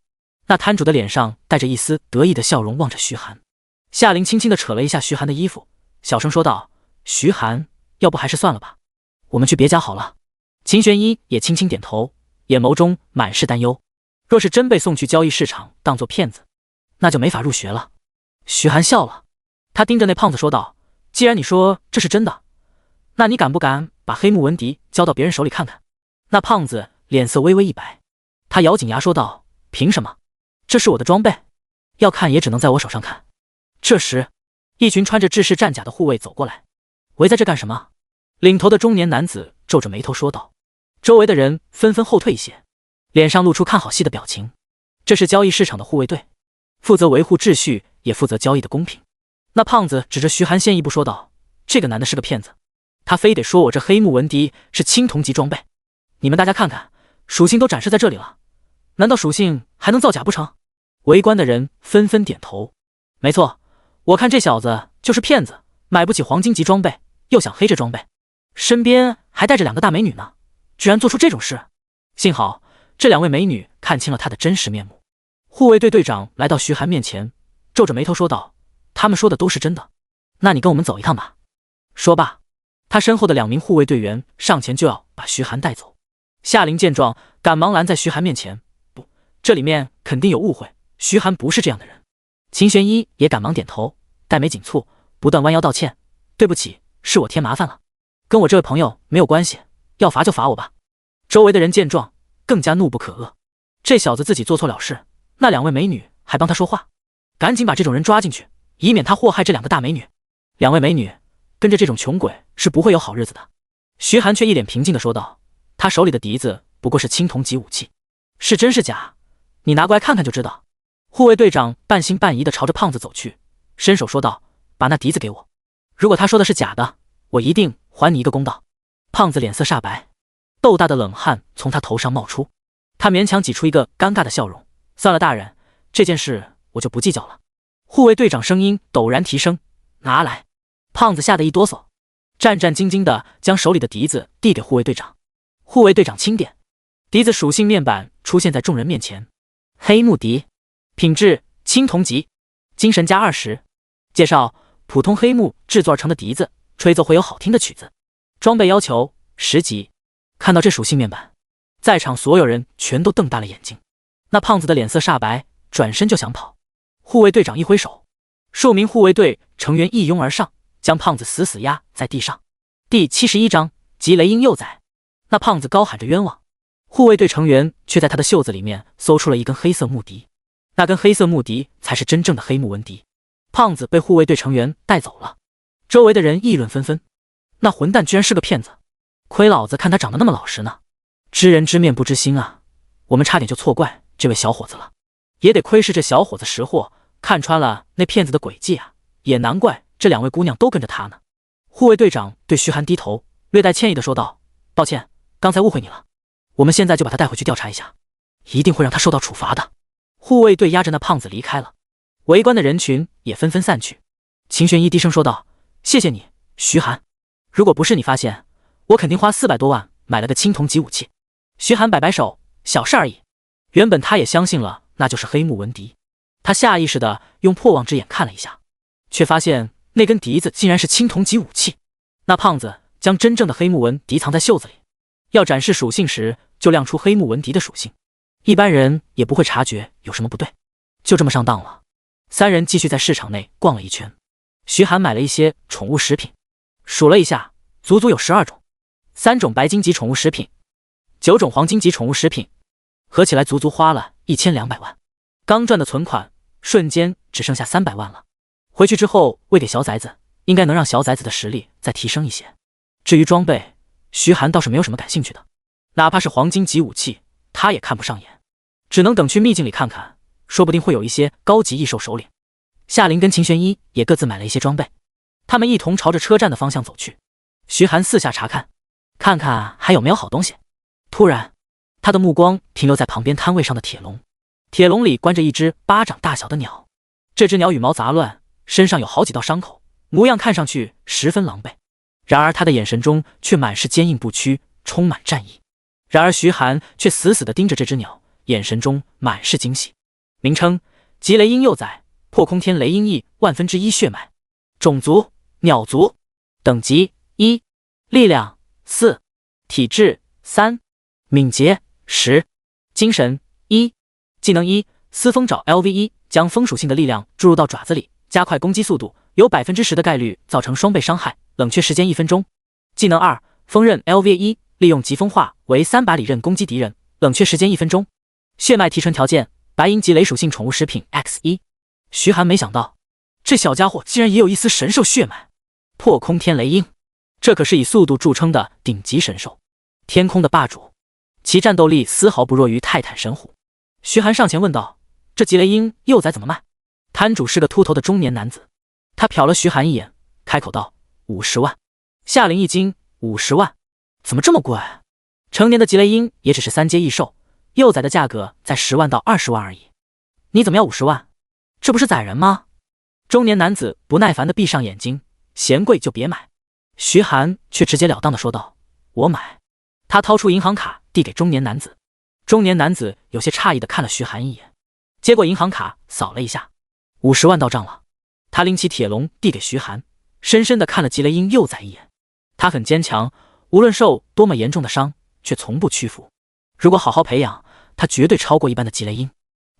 那摊主的脸上带着一丝得意的笑容望着徐寒。夏灵轻轻地扯了一下徐寒的衣服，小声说道：徐寒，要不还是算了吧，我们去别家好了。秦玄一也轻轻点头，眼眸中满是担忧，若是真被送去交易市场当作骗子，那就没法入学了。徐寒笑了，他盯着那胖子说道：既然你说这是真的，那你敢不敢把黑木纹笛交到别人手里看看？那胖子脸色微微一白，他咬紧牙说道：凭什么？这是我的装备，要看也只能在我手上看。这时一群穿着制式战甲的护卫走过来，围在这干什么？领头的中年男子皱着眉头说道。周围的人纷纷后退一些，脸上露出看好戏的表情。这是交易市场的护卫队，负责维护秩序，也负责交易的公平。那胖子指着徐寒先一步说道：这个男的是个骗子，他非得说我这黑木纹笛是青铜级装备，你们大家看看，属性都展示在这里了，难道属性还能造假不成？围观的人纷纷点头，没错，我看这小子就是骗子，买不起黄金级装备，又想黑这装备，身边还带着2个大美女呢，居然做出这种事。幸好这2位美女看清了他的真实面目。护卫队队长来到徐寒面前，皱着眉头说道：他们说的都是真的，那你跟我们走一趟吧。说罢，他身后的2名护卫队员上前就要把徐寒带走。夏灵见状赶忙拦在徐寒面前：不，这里面肯定有误会，徐寒不是这样的人。秦玄一也赶忙点头，黛眉紧蹙，不断弯腰道歉：对不起，是我添麻烦了，跟我这位朋友没有关系，要罚就罚我吧。周围的人见状更加怒不可遏，这小子自己做错了事，那2位美女还帮他说话，赶紧把这种人抓进去，以免他祸害这2个大美女。2位美女跟着这种穷鬼是不会有好日子的。徐寒却一脸平静地说道：他手里的笛子不过是青铜级武器，是真是假，你拿过来看看就知道。护卫队长半信半疑地朝着胖子走去，伸手说道：把那笛子给我，如果他说的是假的，我一定还你一个公道。胖子脸色煞白，豆大的冷汗从他头上冒出，他勉强挤出一个尴尬的笑容：算了大人，这件事我就不计较了。护卫队长声音陡然提升：拿来。胖子吓得一哆嗦，战战兢兢地将手里的笛子递给护卫队长。护卫队长轻点，笛子属性面板出现在众人面前。黑木笛，品质青铜级，精神加20。介绍：普通黑木制作而成的笛子，吹奏会有好听的曲子。装备要求10级。看到这属性面板，在场所有人全都瞪大了眼睛。那胖子的脸色煞白，转身就想跑。护卫队长一挥手，数名护卫队成员一拥而上，将胖子死死压在地上。第71章吉雷鹰幼崽。那胖子高喊着冤枉，护卫队成员却在他的袖子里面搜出了一根黑色木笛。那根黑色木笛才是真正的黑木纹笛。胖子被护卫队成员带走了，周围的人议论纷纷。那混蛋居然是个骗子，亏老子看他长得那么老实呢。知人知面不知心啊，我们差点就错怪这位小伙子了。也得亏是这小伙子识货，看穿了那骗子的诡计啊，也难怪这2位姑娘都跟着他呢。护卫队长对徐寒低头，略带歉意地说道：抱歉，刚才误会你了，我们现在就把他带回去调查一下，一定会让他受到处罚的。护卫队押着那胖子离开了，围观的人群也纷纷散去。秦玄一低声说道：谢谢你，徐寒，如果不是你发现，我肯定花400多万买了个青铜级武器。徐寒摆摆手，小事而已。原本他也相信了那就是黑木纹笛，他下意识地用破望之眼看了一下，却发现那根笛子竟然是青铜级武器。那胖子将真正的黑木纹笛藏在袖子里，要展示属性时就亮出黑木纹笛的属性，一般人也不会察觉有什么不对。就这么上当了。3人继续在市场内逛了一圈，徐寒买了一些宠物食品，数了一下，足足有12种，3种白金级宠物食品，9种黄金级宠物食品，合起来足足花了1200万。刚赚的存款瞬间只剩下300万了。回去之后喂给小崽子，应该能让小崽子的实力再提升一些。至于装备，徐寒倒是没有什么感兴趣的，哪怕是黄金级武器他也看不上眼，只能等去秘境里看看，说不定会有一些高级异兽首领。夏琳跟秦玄一也各自买了一些装备，他们一同朝着车站的方向走去。徐寒四下查看，看看还有没有好东西。突然他的目光停留在旁边摊位上的铁笼，铁笼里关着一只巴掌大小的鸟，这只鸟羽毛杂乱，身上有好几道伤口，模样看上去十分狼狈。然而他的眼神中却满是坚硬不屈，充满战意。然而徐寒却死死地盯着这只鸟，眼神中满是惊喜。名称：吉雷鹰幼崽，破空天雷鹰翼1/1血脉，种族：鸟族，等级1，力量4，体质3，敏捷10，精神1，技能1，撕风爪 LV1，将风属性的力量注入到爪子里，加快攻击速度，有 10% 的概率造成双倍伤害，冷却时间1分钟。技能2，风刃 LV1，利用疾风化为3把利刃攻击敌人，冷却时间1分钟。血脉提纯条件：白银级雷属性宠物食品 X1。徐寒没想到，这小家伙竟然也有一丝神兽血脉。破空天雷鹰，这可是以速度著称的顶级神兽，天空的霸主，其战斗力丝毫不弱于泰坦神虎。徐寒上前问道：这吉雷鹰幼崽怎么卖？摊主是个秃头的中年男子，他瞟了徐寒一眼，开口道：50万。夏琳一惊，50万？怎么这么贵？成年的吉雷鹰也只是3阶异兽，幼崽的价格在10万到20万而已。你怎么要50万？这不是宰人吗？中年男子不耐烦地闭上眼睛，嫌贵就别买。徐寒却直截了当地说道：我买。他掏出银行卡递给中年男子，中年男子有些诧异地看了徐寒一眼，接过银行卡扫了一下，50万到账了。他拎起铁笼递给徐寒，深深地看了吉雷鹰幼崽一眼。他很坚强，无论受多么严重的伤，却从不屈服。如果好好培养，他绝对超过一般的吉雷鹰。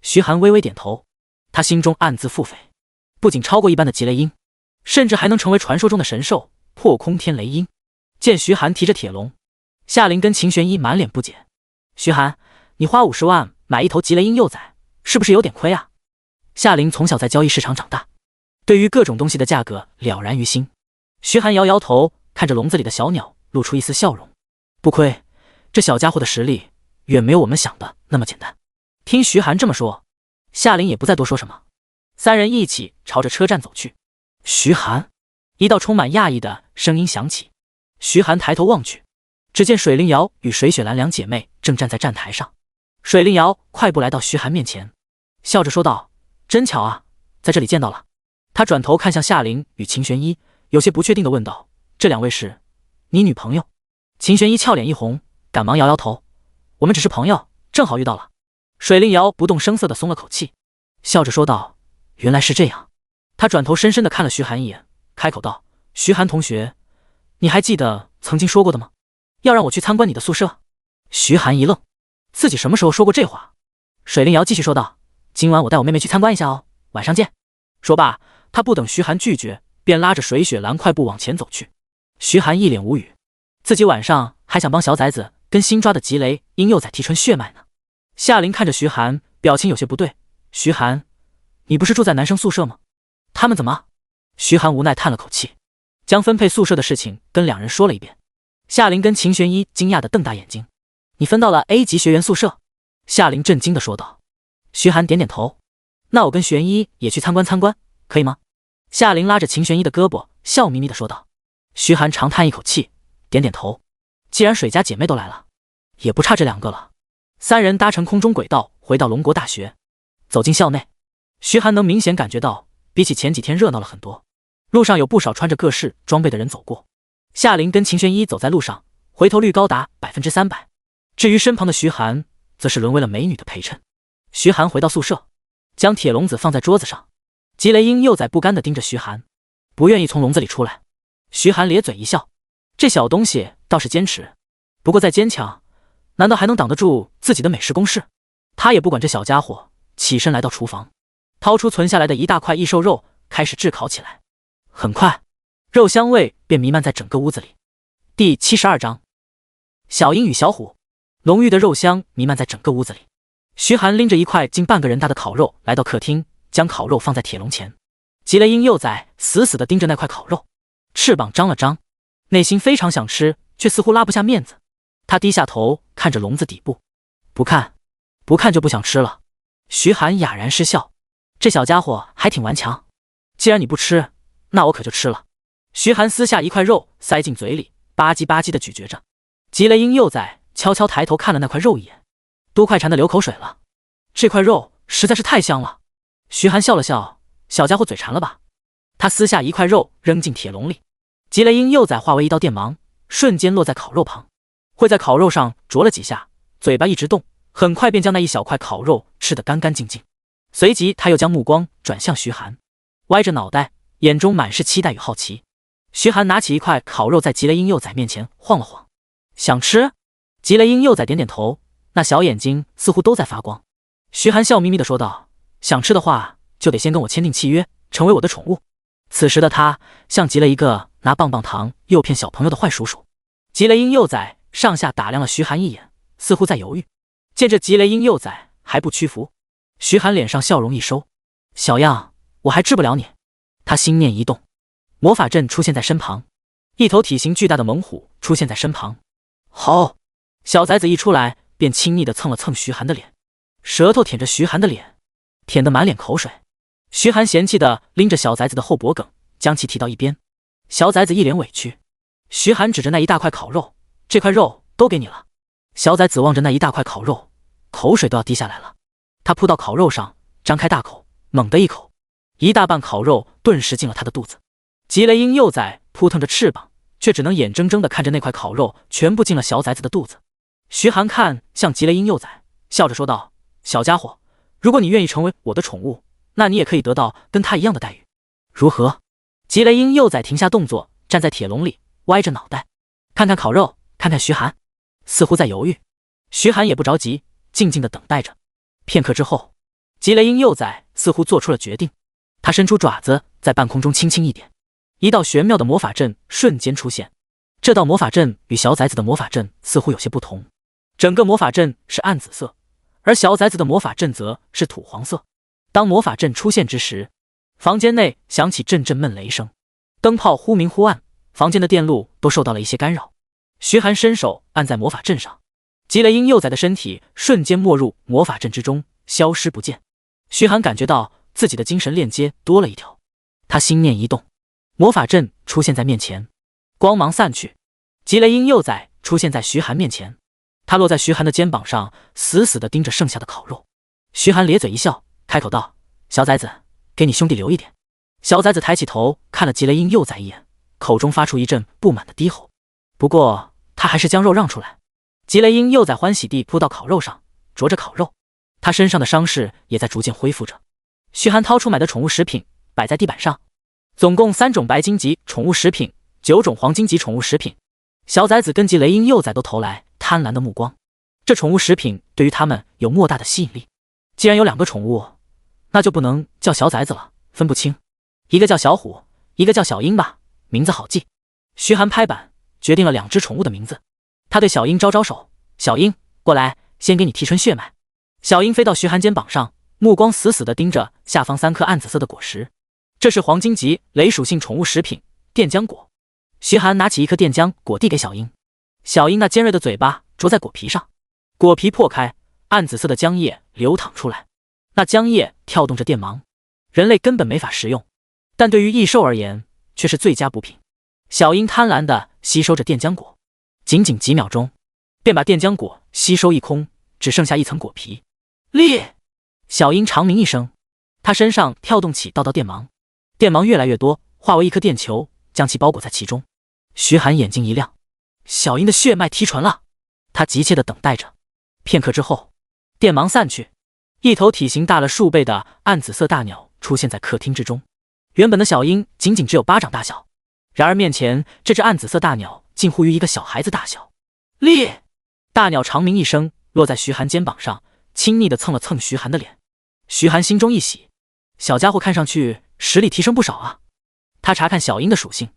徐寒微微点头，他心中暗自腹诽，不仅超过一般的吉雷鹰，甚至还能成为传说中的神兽破空天雷鹰。见徐寒提着铁笼，夏琳跟秦玄一满脸不解：徐寒，你花50万买一头吉雷鹰幼崽，是不是有点亏啊？夏琳从小在交易市场长大，对于各种东西的价格了然于心。徐寒摇摇头，看着笼子里的小鸟，露出一丝笑容：不亏，这小家伙的实力远没有我们想的那么简单。听徐寒这么说，夏琳也不再多说什么。3人一起朝着车站走去。徐寒，一道充满讶异的声音响起。徐寒抬头望去，只见水灵瑶与水雪兰两姐妹正站在站台上。水灵瑶快步来到徐寒面前，笑着说道：真巧啊，在这里见到了。他转头看向夏琳与秦玄一，有些不确定地问道：这2位是你女朋友？秦玄一俏脸一红，赶忙摇摇头：我们只是朋友，正好遇到了。水灵瑶不动声色地松了口气，笑着说道：“原来是这样。”他转头深深地看了徐寒一眼，开口道：“徐寒同学，你还记得曾经说过的吗？要让我去参观你的宿舍？”徐寒一愣，自己什么时候说过这话？水灵瑶继续说道：“今晚我带我妹妹去参观一下哦，晚上见。”说罢，他不等徐寒拒绝，便拉着水雪兰快步往前走去。徐寒一脸无语，自己晚上还想帮小崽子跟新抓的吉雷婴幼崽提纯血脉呢。夏琳看着徐寒，表情有些不对：“徐寒，你不是住在男生宿舍吗？他们怎么？”徐寒无奈叹了口气，将分配宿舍的事情跟两人说了一遍。夏琳跟秦玄一惊讶地瞪大眼睛：“你分到了 A 级学员宿舍？”夏琳震惊地说道。徐寒点点头：“那我跟玄一也去参观参观，可以吗？”夏琳拉着秦玄一的胳膊，笑眯眯地说道。徐寒长叹一口气，点点头：“既然水家姐妹都来了，也不差这2个了。”三人搭乘空中轨道回到龙国大学，走进校内，徐寒能明显感觉到，比起前几天热闹了很多。路上有不少穿着各式装备的人走过。夏琳跟秦玄一走在路上，回头率高达300%。至于身旁的徐寒，则是沦为了美女的陪衬。徐寒回到宿舍，将铁笼子放在桌子上。吉雷鹰幼崽不甘地盯着徐寒，不愿意从笼子里出来。徐寒咧嘴一笑，这小东西倒是坚持，不过再坚强，难道还能挡得住自己的美食攻势？他也不管这小家伙，起身来到厨房，掏出存下来的一大块异兽肉，开始炙烤起来。很快，肉香味便弥漫在整个屋子里。第72章，小鹰与小虎。浓郁的肉香弥漫在整个屋子里。徐寒拎着一块近半个人大的烤肉来到客厅，将烤肉放在铁笼前。吉雷鹰幼崽死死地盯着那块烤肉，翅膀张了张，内心非常想吃，却似乎拉不下面子。他低下头看着笼子底部，不看就不想吃了。徐寒哑然失笑，这小家伙还挺顽强。既然你不吃，那我可就吃了。徐寒撕下一块肉塞进嘴里，吧唧吧唧地咀嚼着。吉雷鹰幼崽悄悄抬头看了那块肉一眼，都快馋得流口水了。这块肉实在是太香了。徐寒笑了笑，小家伙嘴馋了吧？他撕下一块肉扔进铁笼里，吉雷鹰幼崽化为一道电芒，瞬间落在烤肉旁，会在烤肉上啄了几下，嘴巴一直动，很快便将那一小块烤肉吃得干干净净。随即他又将目光转向徐寒，歪着脑袋，眼中满是期待与好奇。徐寒拿起一块烤肉在吉雷鹰幼崽面前晃了晃，想吃？吉雷鹰幼崽点点头，那小眼睛似乎都在发光。徐寒笑眯眯地说道：“想吃的话，就得先跟我签订契约，成为我的宠物。”此时的他像极了一个拿棒棒糖诱骗小朋友的坏叔叔。吉雷鹰幼崽上下打量了徐寒一眼，似乎在犹豫。见这吉雷鹰幼崽还不屈服，徐寒脸上笑容一收：“小样，我还治不了你。”他心念一动，魔法阵出现在身旁，一头体型巨大的猛虎出现在身旁。好，小崽子一出来便亲昵地蹭了蹭徐寒的脸，舌头舔着徐寒的脸，舔得满脸口水。徐寒嫌弃地拎着小崽子的后脖梗，将其提到一边。小崽子一脸委屈。徐寒指着那一大块烤肉：“这块肉都给你了。”小崽子望着那一大块烤肉，口水都要滴下来了。他扑到烤肉上，张开大口，猛地一口，一大半烤肉顿时进了他的肚子。吉雷鹰幼崽扑腾着翅膀，却只能眼睁睁地看着那块烤肉全部进了小崽子的肚子。徐寒看向吉雷鹰幼崽，笑着说道：“小家伙，如果你愿意成为我的宠物，那你也可以得到跟他一样的待遇，如何？”吉雷鹰幼崽停下动作，站在铁笼里，歪着脑袋，看看烤肉，看看徐寒，似乎在犹豫。徐寒也不着急，静静地等待着。片刻之后，吉雷鹰幼崽似乎做出了决定，他伸出爪子在半空中轻轻一点，一道玄妙的魔法阵瞬间出现。这道魔法阵与小崽子的魔法阵似乎有些不同，整个魔法阵是暗紫色，而小崽子的魔法阵则是土黄色。当魔法阵出现之时，房间内响起阵阵闷雷声，灯泡忽明忽暗，房间的电路都受到了一些干扰。徐寒伸手按在魔法阵上，吉雷鹰幼崽的身体瞬间没入魔法阵之中，消失不见。徐寒感觉到自己的精神链接多了一条，他心念一动，魔法阵出现在面前，光芒散去，吉雷鹰幼崽出现在徐寒面前，他落在徐寒的肩膀上，死死地盯着剩下的烤肉。徐寒咧嘴一笑，开口道：“小崽子，给你兄弟留一点。”小崽子抬起头看了吉雷鹰幼崽一眼，口中发出一阵不满的低吼，不过他还是将肉让出来。吉雷鹰又在欢喜地扑到烤肉上，啄着烤肉，他身上的伤势也在逐渐恢复着。徐寒掏出买的宠物食品，摆在地板上，总共3种白金级宠物食品，9种黄金级宠物食品。小崽子跟吉雷鹰幼崽都投来贪婪的目光，这宠物食品对于他们有莫大的吸引力。既然有2个宠物，那就不能叫小崽子了，分不清，一个叫小虎，一个叫小鹰吧，名字好记。徐寒拍板决定了2只宠物的名字，他对小鹰招招手，小鹰过来，先给你提纯血脉。小鹰飞到徐寒肩膀上，目光死死地盯着下方3颗暗紫色的果实，这是黄金级雷属性宠物食品电浆果。徐寒拿起一颗电浆果递给小鹰，小鹰那尖锐的嘴巴啄在果皮上，果皮破开，暗紫色的浆液流淌出来，那浆液跳动着电芒，人类根本没法食用，但对于异兽而言却是最佳补品。小鹰贪婪地吸收着电浆果，仅仅几秒钟便把电浆果吸收一空，只剩下一层果皮。烈！小鹰长鸣一声，它身上跳动起道道电芒，电芒越来越多，化为一颗电球，将其包裹在其中。徐寒眼睛一亮，小鹰的血脉提纯了，他急切地等待着。片刻之后，电芒散去，一头体型大了数倍的暗紫色大鸟出现在客厅之中。原本的小鹰仅仅只有巴掌大小，然而面前这只暗紫色大鸟近乎于一个小孩子大小。烈！大鸟长鸣一声，落在徐寒肩膀上，亲昵地蹭了蹭徐寒的脸。徐寒心中一喜，小家伙看上去实力提升不少啊。他查看小鹰的属性，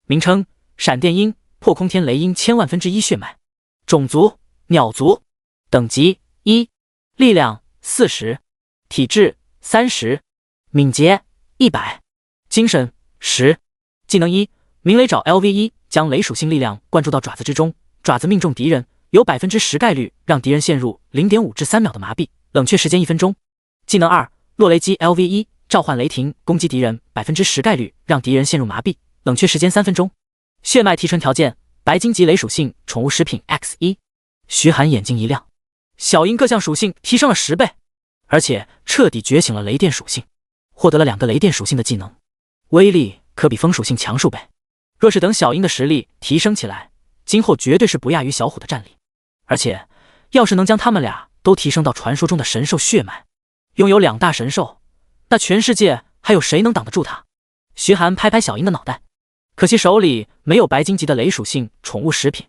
名称：闪电鹰、破空天雷鹰千万分之一血脉，种族：鸟族，等级1，力量40，体质30，敏捷100，精神10。技能1，鸣雷爪 LV1，将雷属性力量灌注到爪子之中，爪子命中敌人，有10%概率让敌人陷入 0.5 至3秒的麻痹，冷却时间1分钟。技能2，落雷击 LV1，召唤雷霆，攻击敌人，10%概率让敌人陷入麻痹，冷却时间3分钟。血脉提纯条件：白金级雷属性宠物食品 X1。徐寒眼睛一亮，小鹰各项属性提升了10倍，而且彻底觉醒了雷电属性，获得了2个雷电属性的技能，威力可比风属性强数倍。若是等小鹰的实力提升起来，今后绝对是不亚于小虎的战力。而且要是能将他们俩都提升到传说中的神兽血脉，拥有2大神兽，那全世界还有谁能挡得住他？徐寒拍拍小鹰的脑袋，可惜手里没有白金级的雷属性宠物食品，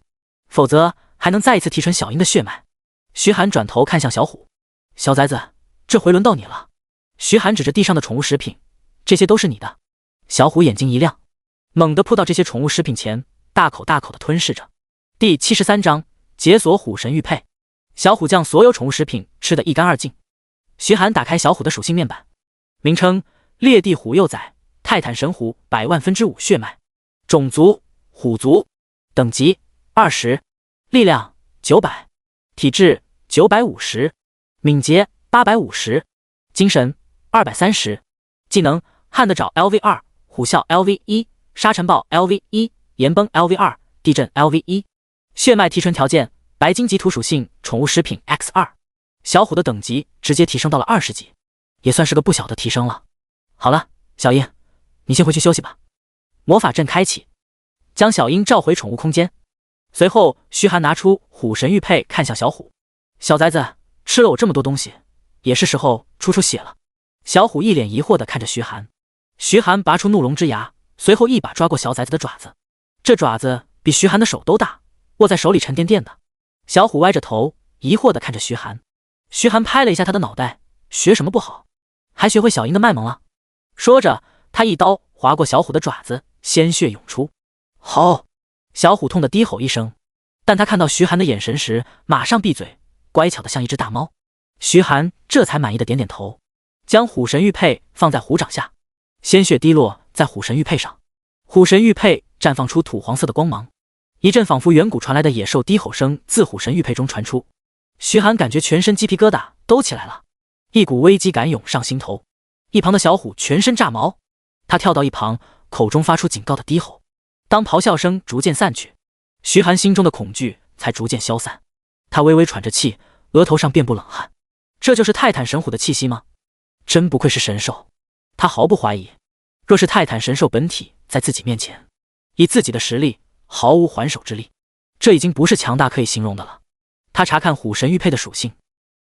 否则还能再一次提纯小鹰的血脉。徐寒转头看向小虎，小崽子，这回轮到你了。徐寒指着地上的宠物食品，这些都是你的。小虎眼睛一亮，猛地扑到这些宠物食品前，大口大口地吞噬着。第73章解锁虎神玉佩。小虎将所有宠物食品吃得一干二净。徐寒打开小虎的属性面板，名称：烈地虎幼崽，泰坦神虎100万分之5血脉，种族：虎族，等级20，力量900，体质950，敏捷850，精神230，技能：撼的爪 LV2，虎啸 LV1，沙尘暴 LV1，岩崩 LV2，地震 LV1。血脉提纯条件：白金级土属性宠物食品 X2。小虎的等级直接提升到了20级，也算是个不小的提升了。好了，小鹰，你先回去休息吧。魔法阵开启，将小鹰召回宠物空间。随后，徐寒拿出虎神玉佩，看向小虎：小崽子，吃了我这么多东西，也是时候出出血了。小虎一脸疑惑地看着徐寒。徐寒拔出怒龙之牙，随后一把抓过小崽子的爪子，这爪子比徐寒的手都大，握在手里沉甸甸的。小虎歪着头，疑惑地看着徐寒。徐寒拍了一下他的脑袋，学什么不好，还学会小鹰的卖萌了。说着，他一刀划过小虎的爪子，鲜血涌出。吼！小虎痛得低吼一声，但他看到徐寒的眼神时，马上闭嘴，乖巧的像一只大猫。徐寒这才满意的点点头，将虎神玉佩放在虎掌下，鲜血滴落在虎神玉佩上。虎神玉佩绽放出土黄色的光芒，一阵仿佛远古传来的野兽低吼声自虎神玉佩中传出。徐寒感觉全身鸡皮疙瘩都起来了，一股危机感涌上心头。一旁的小虎全身炸毛，他跳到一旁，口中发出警告的低吼。当咆哮声逐渐散去，徐寒心中的恐惧才逐渐消散。他微微喘着气，额头上遍布冷汗。这就是泰坦神虎的气息吗？真不愧是神兽。他毫不怀疑，若是泰坦神兽本体在自己面前，以自己的实力毫无还手之力，这已经不是强大可以形容的了。他查看虎神玉佩的属性，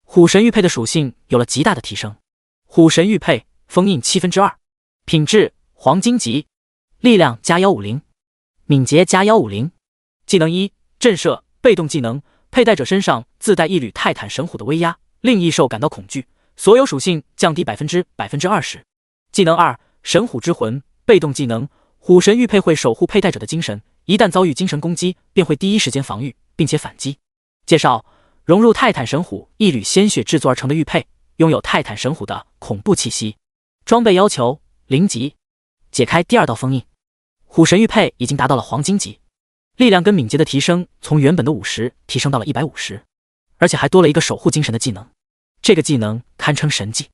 虎神玉佩的属性有了极大的提升。虎神玉佩封印2/7，品质黄金级，力量加150，敏捷加150。技能1：震慑，被动技能，佩戴者身上自带一缕泰坦神虎的威压，令异兽感到恐惧，所有属性降低20%。技能2：神虎之魂，被动技能，虎神玉佩会守护佩戴者的精神，一旦遭遇精神攻击，便会第一时间防御，并且反击。介绍：融入泰坦神虎一缕鲜血制作而成的玉佩，拥有泰坦神虎的恐怖气息。装备要求0级。解开第2道封印，虎神玉佩已经达到了黄金级，力量跟敏捷的提升从原本的50提升到了150，而且还多了一个守护精神的技能。这个技能堪称神技，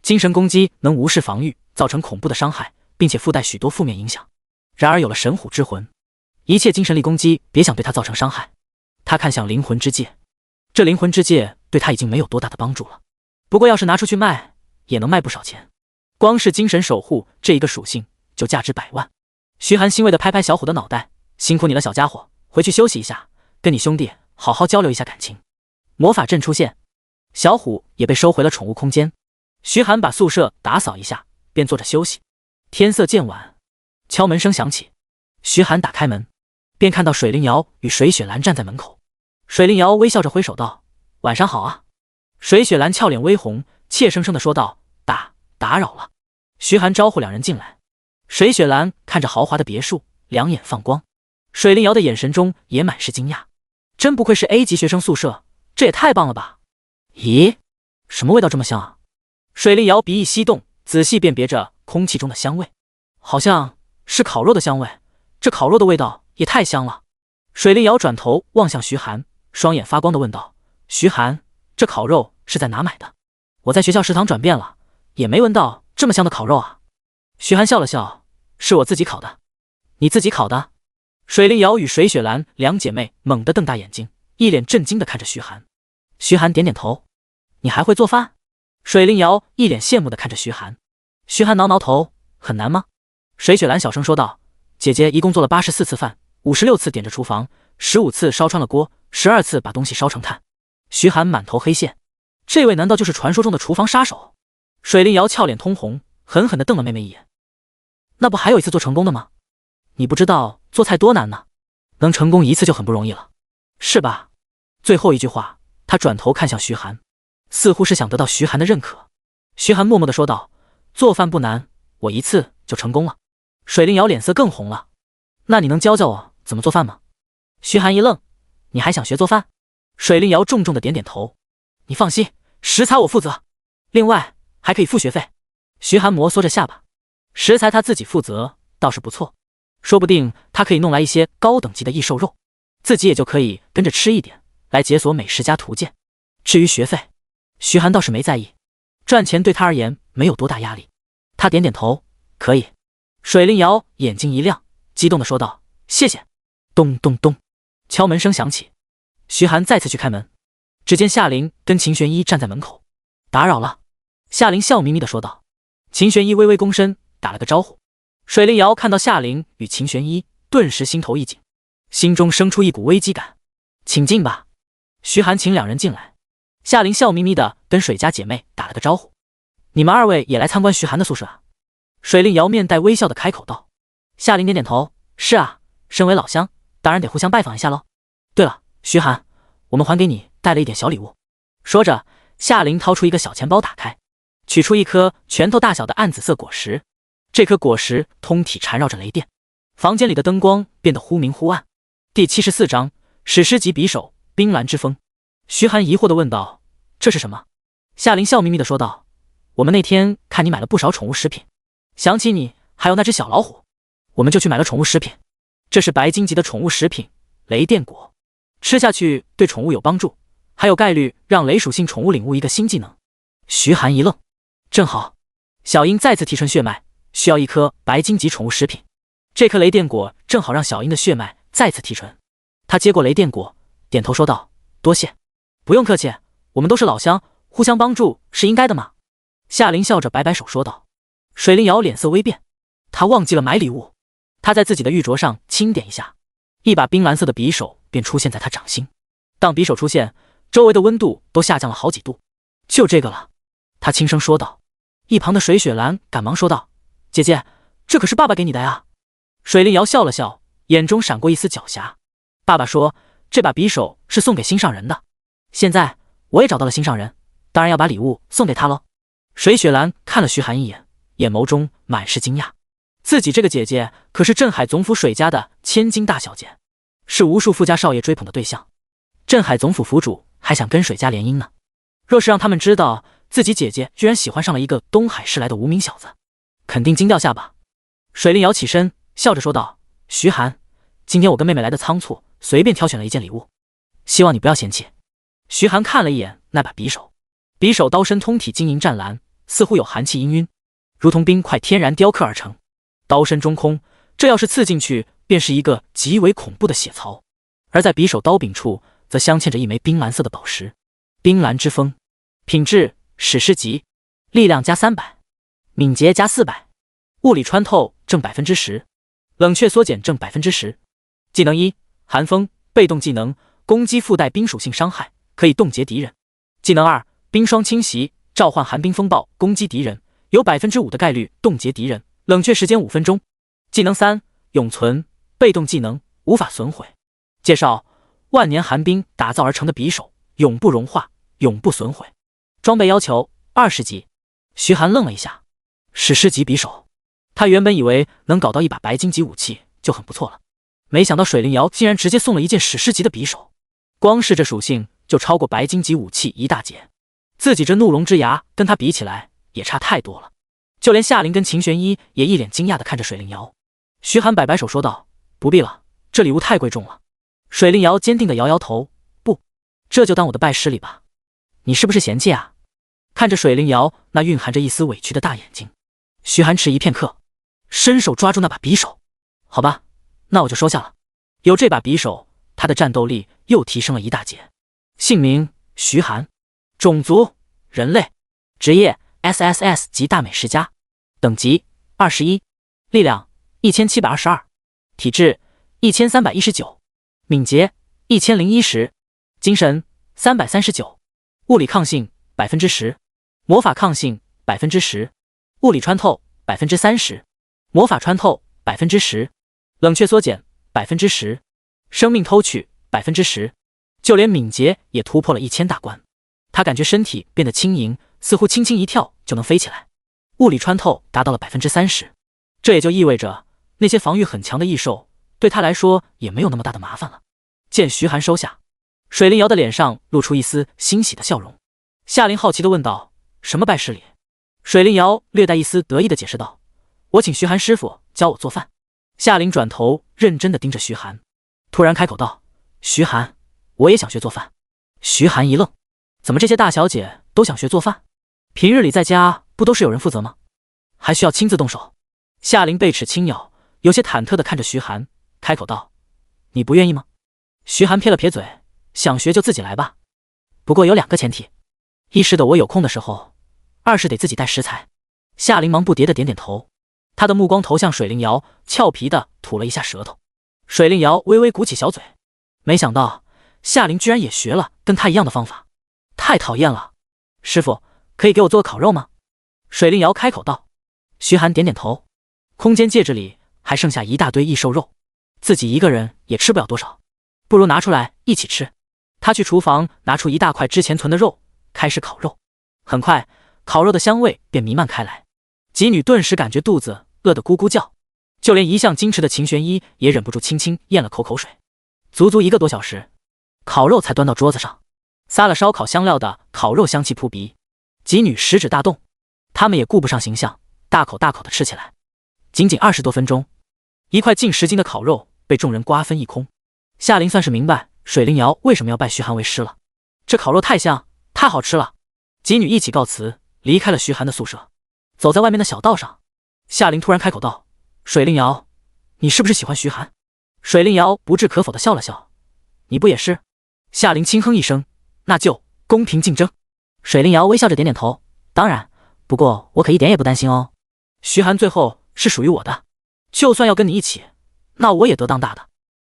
精神攻击能无视防御，造成恐怖的伤害，并且附带许多负面影响。然而有了神虎之魂，一切精神力攻击别想对他造成伤害。他看向灵魂之戒，这灵魂之戒对他已经没有多大的帮助了，不过要是拿出去卖，也能卖不少钱。光是精神守护这一个属性就价值100万。徐寒欣慰地拍拍小虎的脑袋，辛苦你了小家伙，回去休息一下，跟你兄弟好好交流一下感情。魔法阵出现，小虎也被收回了宠物空间。徐寒把宿舍打扫一下，便坐着休息。天色渐晚，敲门声响起，徐寒打开门，便看到水灵瑶与水雪兰站在门口。水灵瑶微笑着挥手道：“晚上好啊。”水雪兰俏脸微红，怯生生地说道：“打扰了。”徐寒招呼两人进来。水雪兰看着豪华的别墅，两眼放光。水灵瑶的眼神中也满是惊讶，真不愧是 A 级学生宿舍，这也太棒了吧！咦，什么味道这么香啊？水灵瑶鼻翼翕动，仔细辨别着空气中的香味，好像是烤肉的香味，这烤肉的味道也太香了。水灵瑶转头望向徐寒，双眼发光地问道：“徐寒，这烤肉是在哪买的？我在学校食堂转遍了，也没闻到这么香的烤肉啊。”徐寒笑了笑：“是我自己烤的。”“你自己烤的？”水灵瑶与水雪兰两姐妹猛地瞪大眼睛，一脸震惊地看着徐寒。徐寒点点头：“你还会做饭？”水灵瑶一脸羡慕地看着徐寒。徐寒挠挠头：“很难吗？”水雪兰小声说道：“姐姐一共做了84次饭，56次点着厨房，15次烧穿了锅，12次把东西烧成炭。”徐寒满头黑线，这位难道就是传说中的厨房杀手？水灵瑶俏脸通红，狠狠地瞪了妹妹一眼。那不还有一次做成功的吗？你不知道做菜多难呢，能成功一次就很不容易了，是吧？最后一句话，他转头看向徐寒，似乎是想得到徐寒的认可。徐寒默默地说道：“做饭不难，我一次就成功了。”水灵瑶脸色更红了：“那你能教教我怎么做饭吗？”徐寒一愣：“你还想学做饭？”水灵瑶重重的点点头：“你放心，食材我负责，另外还可以付学费。”徐寒摩挲着下巴：“食材他自己负责倒是不错，说不定他可以弄来一些高等级的异兽肉，自己也就可以跟着吃一点，来解锁美食家图鉴。至于学费，徐寒倒是没在意，赚钱对他而言没有多大压力。”他点点头：“可以。”水灵瑶眼睛一亮，激动地说道：“谢谢。”咚咚咚，敲门声响起。徐寒再次去开门，只见夏琳跟秦玄一站在门口。“打扰了。”夏琳笑眯眯地说道。秦玄一微微躬身，打了个招呼。水灵瑶看到夏琳与秦玄一，顿时心头一紧，心中生出一股危机感。“请进吧。”徐寒请两人进来。夏琳笑眯眯地跟水家姐妹打了个招呼：“你们二位也来参观徐寒的宿舍啊？”水灵瑶面带微笑地开口道。夏琳点点头：“是啊，身为老乡，当然得互相拜访一下喽。对了，徐寒，我们还给你带了一点小礼物。”说着，夏琳掏出一个小钱包，打开，取出一颗拳头大小的暗紫色果实。这颗果实通体缠绕着雷电，房间里的灯光变得忽明忽暗。第74章史诗级匕首冰蓝之风。徐寒疑惑地问道：“这是什么？”夏琳笑眯眯地说道：“我们那天看你买了不少宠物食品，想起你还有那只小老虎，我们就去买了宠物食品。这是白金级的宠物食品雷电果，吃下去对宠物有帮助，还有概率让雷属性宠物领悟一个新技能。”徐寒一愣：“正好，小樱再次提纯血脉，需要一颗白金级宠物食品，这颗雷电果正好让小樱的血脉再次提纯。”他接过雷电果，点头说道：“多谢。”“不用客气，我们都是老乡，互相帮助是应该的嘛。”夏琳笑着摆摆手说道。水灵瑶脸色微变，她忘记了买礼物。她在自己的玉镯上轻点一下，一把冰蓝色的匕首便出现在她掌心。当匕首出现，周围的温度都下降了好几度。就这个了，他轻声说道。一旁的水雪兰赶忙说道：“姐姐，这可是爸爸给你的呀。”水灵瑶笑了笑，眼中闪过一丝狡黠。爸爸说这把匕首是送给心上人的，现在我也找到了心上人，当然要把礼物送给他喽。水雪兰看了徐寒一眼，眼眸中满是惊讶。自己这个姐姐可是镇海总府水家的千金大小姐，是无数富家少爷追捧的对象。镇海总府府主还想跟水家联姻呢，若是让他们知道自己姐姐居然喜欢上了一个东海市来的无名小子，肯定惊掉下巴。水灵瑶起身笑着说道：“徐寒，今天我跟妹妹来的仓促，随便挑选了一件礼物，希望你不要嫌弃。”徐寒看了一眼那把匕首，匕首刀身通体晶莹湛蓝，似乎有寒气氤氲，如同冰块天然雕刻而成。刀身中空，这要是刺进去，便是一个极为恐怖的血槽。而在匕首刀柄处，则镶嵌着一枚冰蓝色的宝石。冰蓝之锋，品质史诗级，力量加300，敏捷加400，物理穿透正10%，冷却缩减正10%。技能1：寒风，被动技能，攻击附带冰属性伤害，可以冻结敌人。技能2：冰霜侵袭，召唤寒冰风暴，攻击敌人，有5%的概率冻结敌人，冷却时间5分钟。技能3：永存，被动技能，无法损毁。介绍：万年寒冰打造而成的匕首，永不融化，永不损毁。装备要求20级。徐寒愣了一下，史诗级匕首，他原本以为能搞到一把白金级武器就很不错了，没想到水灵瑶竟然直接送了一件史诗级的匕首，光是这属性就超过白金级武器一大截。自己这怒龙之牙跟他比起来也差太多了。就连夏琳跟秦玄一也一脸惊讶地看着水灵瑶。徐寒摆摆手说道：“不必了，这礼物太贵重了。”水灵瑶坚定地摇摇头：“不，这就当我的拜师礼吧。你是不是嫌弃啊？”看着水灵瑶那蕴含着一丝委屈的大眼睛，徐寒迟疑片刻，伸手抓住那把匕首。好吧，那我就收下了。有这把匕首，他的战斗力又提升了一大截。姓名：徐寒，种族：人类，职业：SSS 级大美食家，等级21，力量1722，体质1319，敏捷1010，精神339，物理抗性10%，魔法抗性10%，物理穿透30%，魔法穿透10%，冷却缩减10%，生命偷取10%，就连敏捷也突破了1000大关。他感觉身体变得轻盈，似乎轻轻一跳就能飞起来。物理穿透达到了30%，这也就意味着那些防御很强的异兽对他来说也没有那么大的麻烦了。见徐寒收下，水灵瑶的脸上露出一丝欣喜的笑容。夏琳好奇地问道：“什么拜师礼？”水灵瑶略带一丝得意地解释道：“我请徐寒师傅教我做饭。”夏琳转头认真地盯着徐寒，突然开口道：“徐寒，我也想学做饭。”徐寒一愣，怎么这些大小姐都想学做饭？平日里在家不都是有人负责吗？还需要亲自动手？夏琳贝齿轻咬，有些忐忑地看着徐寒，开口道：“你不愿意吗？”徐寒撇了撇嘴，想学就自己来吧，不过有2个前提，一是得我有空的时候，二是得自己带食材。夏琳忙不迭地点点头，他的目光投向水灵瑶，俏皮地吐了一下舌头。水灵瑶微微鼓起小嘴，没想到夏琳居然也学了跟他一样的方法，太讨厌了。师傅，可以给我做个烤肉吗？水灵瑶开口道。徐寒点点头，空间戒指里还剩下一大堆异兽肉，自己一个人也吃不了多少，不如拿出来一起吃。他去厨房拿出一大块之前存的肉，开始烤肉。很快，烤肉的香味便弥漫开来，几女顿时感觉肚子饿得咕咕叫，就连一向矜持的秦玄一也忍不住轻轻咽了口水。足足1个多小时，烤肉才端到桌子上，撒了烧烤香料的烤肉香气扑鼻，几女食指大动，她们也顾不上形象，大口大口地吃起来。仅仅20多分钟，一块近10斤的烤肉被众人瓜分一空。夏琳算是明白水灵瑶为什么要拜徐寒为师了，这烤肉太香，太好吃了。几女一起告辞，离开了徐寒的宿舍。走在外面的小道上，夏琳突然开口道：“水灵瑶，你是不是喜欢徐寒？”水灵瑶不置可否地笑了笑：“你不也是？”夏琳轻哼一声：“那就公平竞争。”水灵瑶微笑着点点头：“当然，不过我可一点也不担心哦。徐寒最后是属于我的，就算要跟你一起，那我也得当大的。”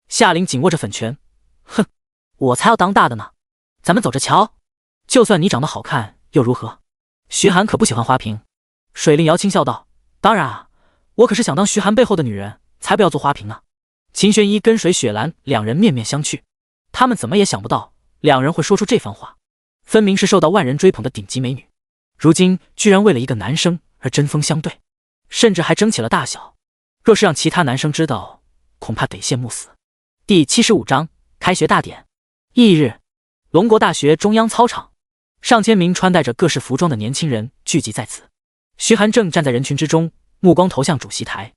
夏琳紧握着粉拳：“哼，我才要当大的呢。”咱们走着瞧。就算你长得好看又如何？徐寒可不喜欢花瓶。水令瑶轻笑道：当然啊，我可是想当徐寒背后的女人，才不要做花瓶呢。秦玄一跟水雪兰两人面面相觑，他们怎么也想不到两人会说出这番话。分明是受到万人追捧的顶级美女，如今居然为了一个男生而针锋相对，甚至还争起了大小。若是让其他男生知道，恐怕得羡慕死。第75章开学大典。翌日，龙国大学中央操场，上千名穿戴着各式服装的年轻人聚集在此。徐寒正站在人群之中，目光投向主席台。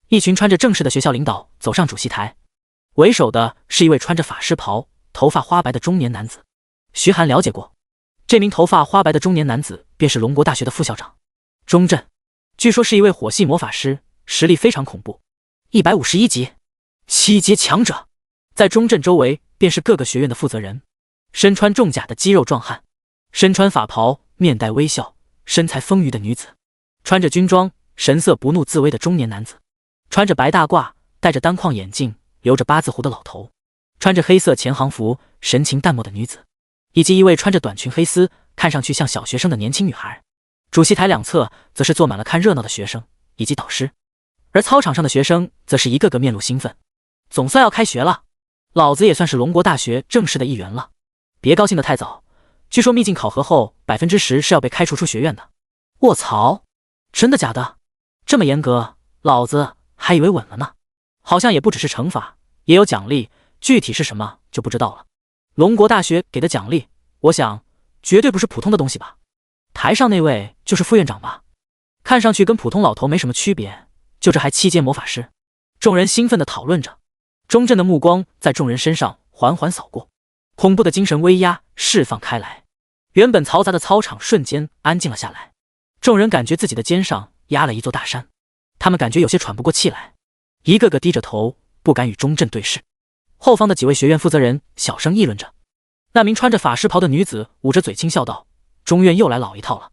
一群穿着正式的学校领导走上主席台，为首的是一位穿着法师袍、头发花白的中年男子。徐寒了解过，这名头发花白的中年男子便是龙国大学的副校长钟震，据说是一位火系魔法师，实力非常恐怖，151级，7阶强者。在钟震周围便是各个学院的负责人，身穿重甲的肌肉壮汉，身穿法袍，面带微笑，身材丰腴的女子，穿着军装，神色不怒自威的中年男子，穿着白大褂，戴着单框眼镜，留着八字胡的老头，穿着黑色前行服，神情淡漠的女子，以及一位穿着短裙黑丝，看上去像小学生的年轻女孩。主席台两侧则是坐满了看热闹的学生以及导师，而操场上的学生则是一个个面露兴奋。总算要开学了，老子也算是龙国大学正式的一员了。别高兴得太早，据说秘境考核后10%是要被开除出学院的。卧槽，真的假的？这么严格，老子还以为稳了呢。好像也不只是惩罚，也有奖励，具体是什么就不知道了。龙国大学给的奖励，我想绝对不是普通的东西吧。台上那位就是副院长吧，看上去跟普通老头没什么区别，就这还7阶魔法师。众人兴奋地讨论着，钟震的目光在众人身上缓缓扫过，恐怖的精神威压释放开来，原本嘈杂的操场瞬间安静了下来。众人感觉自己的肩上压了一座大山，他们感觉有些喘不过气来，一个个低着头，不敢与钟震对视。后方的几位学院负责人小声议论着。那名穿着法师袍的女子捂着嘴轻笑道：中院又来老一套了。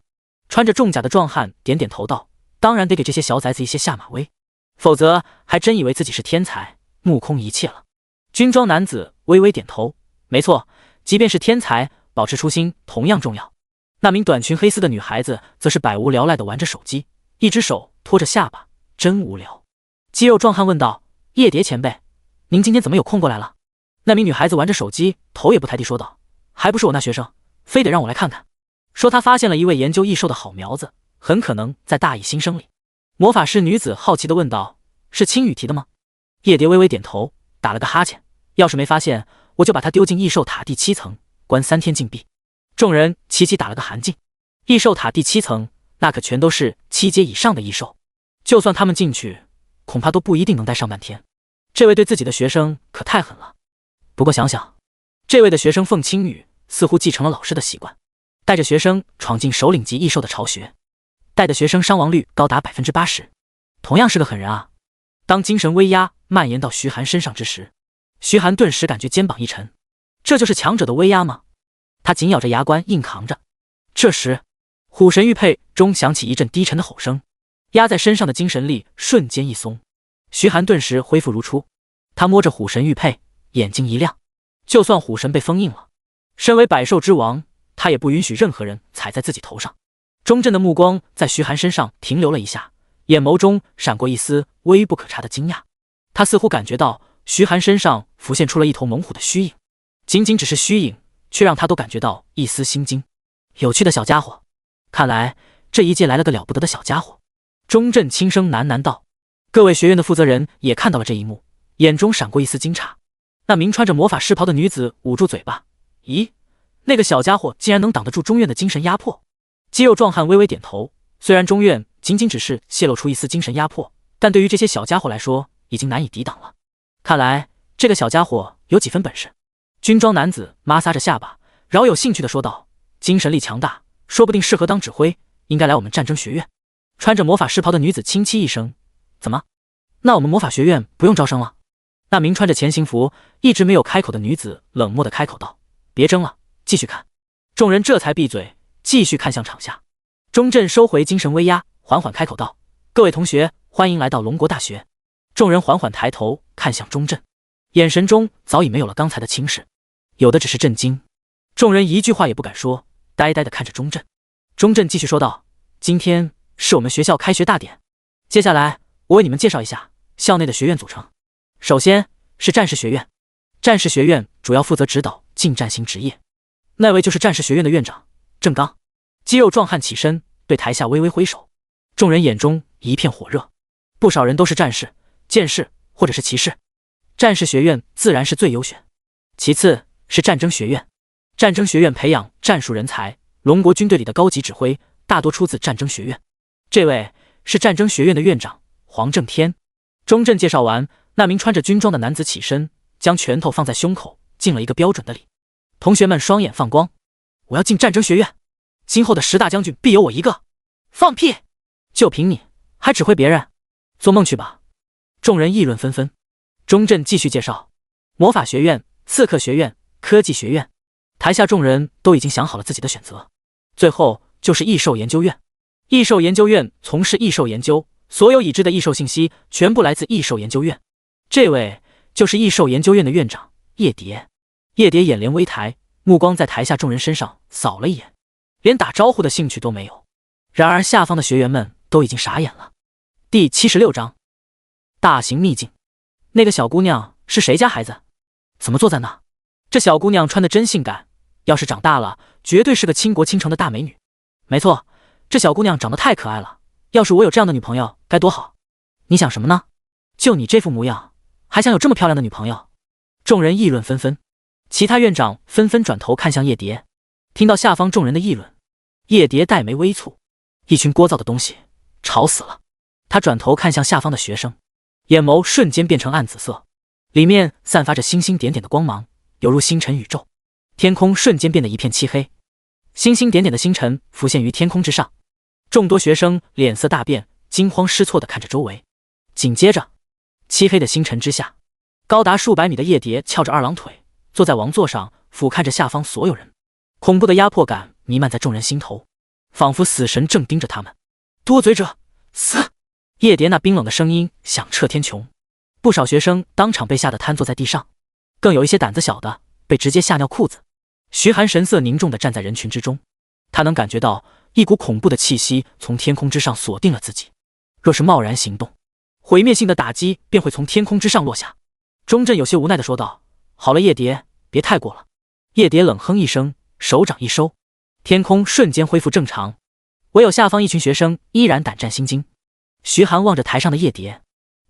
穿着重甲的壮汉点点头道：当然得给这些小崽子一些下马威，否则还真以为自己是天才，目空一切了。军装男子微微点头，没错，即便是天才，保持初心同样重要。那名短裙黑丝的女孩子则是百无聊赖地玩着手机，一只手托着下巴，真无聊。肌肉壮汉问道：叶蝶前辈，您今天怎么有空过来了？那名女孩子玩着手机，头也不抬地说道：还不是我那学生，非得让我来看看，说他发现了一位研究异兽的好苗子，很可能在大一新生里。魔法师女子好奇地问道：是青羽提的吗？叶蝶微微点头，打了个哈欠，要是没发现，我就把他丢进异兽塔第7层，关3天禁闭。众人齐齐打了个寒噤。异兽塔第7层，那可全都是7阶以上的异兽，就算他们进去，恐怕都不一定能待上半天。这位对自己的学生可太狠了。不过想想，这位的学生凤青羽似乎继承了老师的习惯，带着学生闯进首领级异兽的巢穴，带的学生伤亡率高达80%，同样是个狠人啊。当精神威压蔓延到徐寒身上之时，徐寒顿时感觉肩膀一沉，这就是强者的威压吗？他紧咬着牙关硬扛着。这时虎神玉佩中响起一阵低沉的吼声，压在身上的精神力瞬间一松，徐寒顿时恢复如初。他摸着虎神玉佩，眼睛一亮，就算虎神被封印了，身为百兽之王，他也不允许任何人踩在自己头上。钟震的目光在徐寒身上停留了一下，眼眸中闪过一丝微不可察的惊讶。他似乎感觉到徐寒身上浮现出了一头猛虎的虚影，仅仅只是虚影，却让他都感觉到一丝心惊。有趣的小家伙，看来这一届来了个了不得的小家伙。钟震轻声喃喃道。各位学院的负责人也看到了这一幕，眼中闪过一丝惊诧。那名穿着魔法师袍的女子捂住嘴巴，咦，那个小家伙竟然能挡得住中院的精神压迫。肌肉壮汉微微点头，虽然中院仅仅只是泄露出一丝精神压迫，但对于这些小家伙来说已经难以抵挡了。看来这个小家伙有几分本事。军装男子摩挲着下巴，饶有兴趣地说道：精神力强大，说不定适合当指挥，应该来我们战争学院。穿着魔法师袍的女子轻戚一声：怎么？那我们魔法学院不用招生了？那名穿着前行服一直没有开口的女子冷漠地开口道：别争了，继续看。众人这才闭嘴，继续看向场下。钟震收回精神威压，缓缓开口道：各位同学，欢迎来到龙国大学。众人缓缓抬头看向钟震，眼神中早已没有了刚才的轻视，有的只是震惊。众人一句话也不敢说，呆呆地看着钟镇。钟镇继续说道：“今天是我们学校开学大典，接下来我为你们介绍一下校内的学院组成。首先是战士学院，战士学院主要负责指导近战型职业，那位就是战士学院的院长郑刚。”肌肉壮汉起身对台下微微挥手，众人眼中一片火热，不少人都是战士、剑士或者是骑士，战士学院自然是最优选。其次是战争学院，战争学院培养战术人才，龙国军队里的高级指挥大多出自战争学院。这位是战争学院的院长黄正天。钟镇介绍完，那名穿着军装的男子起身，将拳头放在胸口，敬了一个标准的礼。同学们双眼放光，我要进战争学院，今后的10大将军必有我一个。放屁！就凭你还指挥别人？做梦去吧！众人议论纷纷。钟镇继续介绍：魔法学院、刺客学院、科技学院。台下众人都已经想好了自己的选择。最后就是异兽研究院。异兽研究院从事异兽研究，所有已知的异兽信息全部来自异兽研究院。这位就是异兽研究院的院长叶蝶。叶蝶眼帘微抬，目光在台下众人身上扫了一眼，连打招呼的兴趣都没有。然而下方的学员们都已经傻眼了。第76章大型秘境。那个小姑娘是谁家孩子？怎么坐在那？这小姑娘穿得真性感，要是长大了绝对是个倾国倾城的大美女。没错，这小姑娘长得太可爱了，要是我有这样的女朋友该多好。你想什么呢？就你这副模样，还想有这么漂亮的女朋友？众人议论纷纷，其他院长纷纷转头看向叶蝶。听到下方众人的议论，叶蝶黛眉微蹙，一群聒噪的东西，吵死了。他转头看向下方的学生，眼眸瞬间变成暗紫色，里面散发着星星点点的光芒，犹如星辰宇宙。天空瞬间变得一片漆黑，星星点点的星辰浮现于天空之上。众多学生脸色大变，惊慌失措地看着周围。紧接着，漆黑的星辰之下，高达数百米的叶蝶翘着二郎腿，坐在王座上，俯瞰着下方所有人。恐怖的压迫感弥漫在众人心头，仿佛死神正盯着他们。多嘴者，死！叶蝶那冰冷的声音响彻天穹，不少学生当场被吓得瘫坐在地上，更有一些胆子小的被直接吓尿裤子。徐寒神色凝重地站在人群之中，他能感觉到一股恐怖的气息从天空之上锁定了自己，若是贸然行动，毁灭性的打击便会从天空之上落下。钟镇有些无奈地说道：“好了，叶蝶，别太过了。”叶蝶冷哼一声，手掌一收，天空瞬间恢复正常，唯有下方一群学生依然胆战心惊。徐寒望着台上的叶蝶，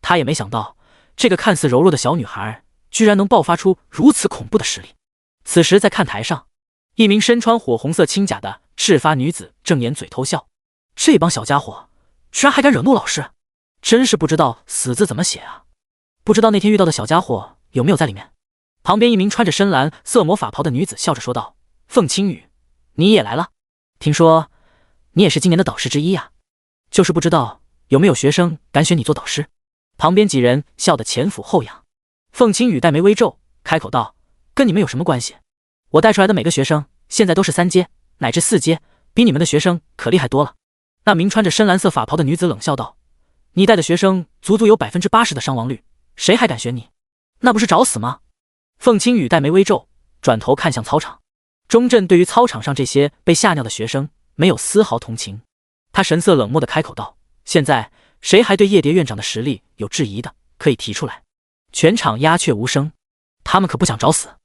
他也没想到这个看似柔弱的小女孩居然能爆发出如此恐怖的实力。此时在看台上，一名身穿火红色轻甲的赤发女子正掩嘴偷笑，这帮小家伙居然还敢惹怒老师，真是不知道死字怎么写啊！不知道那天遇到的小家伙有没有在里面。旁边一名穿着深蓝色魔法袍的女子笑着说道：“凤青羽，你也来了？听说你也是今年的导师之一啊，就是不知道有没有学生敢选你做导师。”旁边几人笑得前俯后仰。凤青羽黛眉微皱，开口道：“跟你们有什么关系？我带出来的每个学生现在都是3阶乃至4阶，比你们的学生可厉害多了。”那名穿着深蓝色法袍的女子冷笑道：“你带的学生足足有80%的伤亡率，谁还敢选你？那不是找死吗？”凤青羽黛眉微皱，转头看向操场。钟镇对于操场上这些被吓尿的学生没有丝毫同情，他神色冷漠地开口道：“现在谁还对叶蝶院长的实力有质疑的，可以提出来。”全场鸦雀无声，他们可不想找死。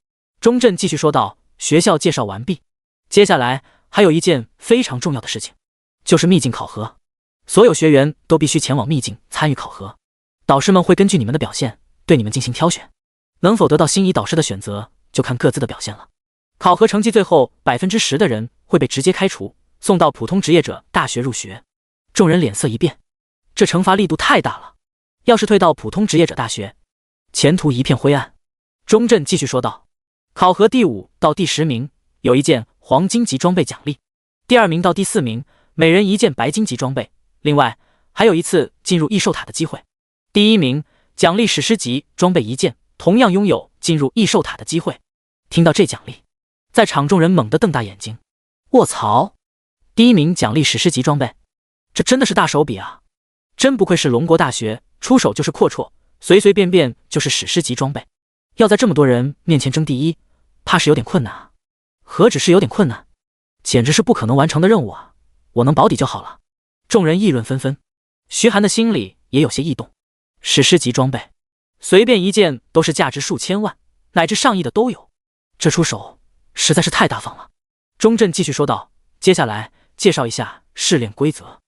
钟镇继续说道：“学校介绍完毕，接下来还有一件非常重要的事情，就是秘境考核。所有学员都必须前往秘境参与考核，导师们会根据你们的表现对你们进行挑选，能否得到心仪导师的选择就看各自的表现了。考核成绩最后10%的人会被直接开除，送到普通职业者大学入学。”众人脸色一变，这惩罚力度太大了，要是退到普通职业者大学，前途一片灰暗。钟镇继续说道：“考核第5到第10名有一件黄金级装备奖励，第2名到第4名每人1件白金级装备，另外还有一次进入异兽塔的机会。第1名奖励史诗级装备1件，同样拥有进入异兽塔的机会。”听到这奖励，在场众人猛地瞪大眼睛。卧槽！第1名奖励史诗级装备，这真的是大手笔啊！真不愧是龙国大学，出手就是阔绰，随随便便就是史诗级装备。要在这么多人面前争第一，怕是有点困难啊。何止是有点困难，简直是不可能完成的任务啊！我能保底就好了。众人议论纷纷，徐寒的心里也有些异动。史诗级装备，随便一件都是价值数千万乃至上亿的都有，这出手实在是太大方了。钟震继续说道：“接下来介绍一下试炼规则，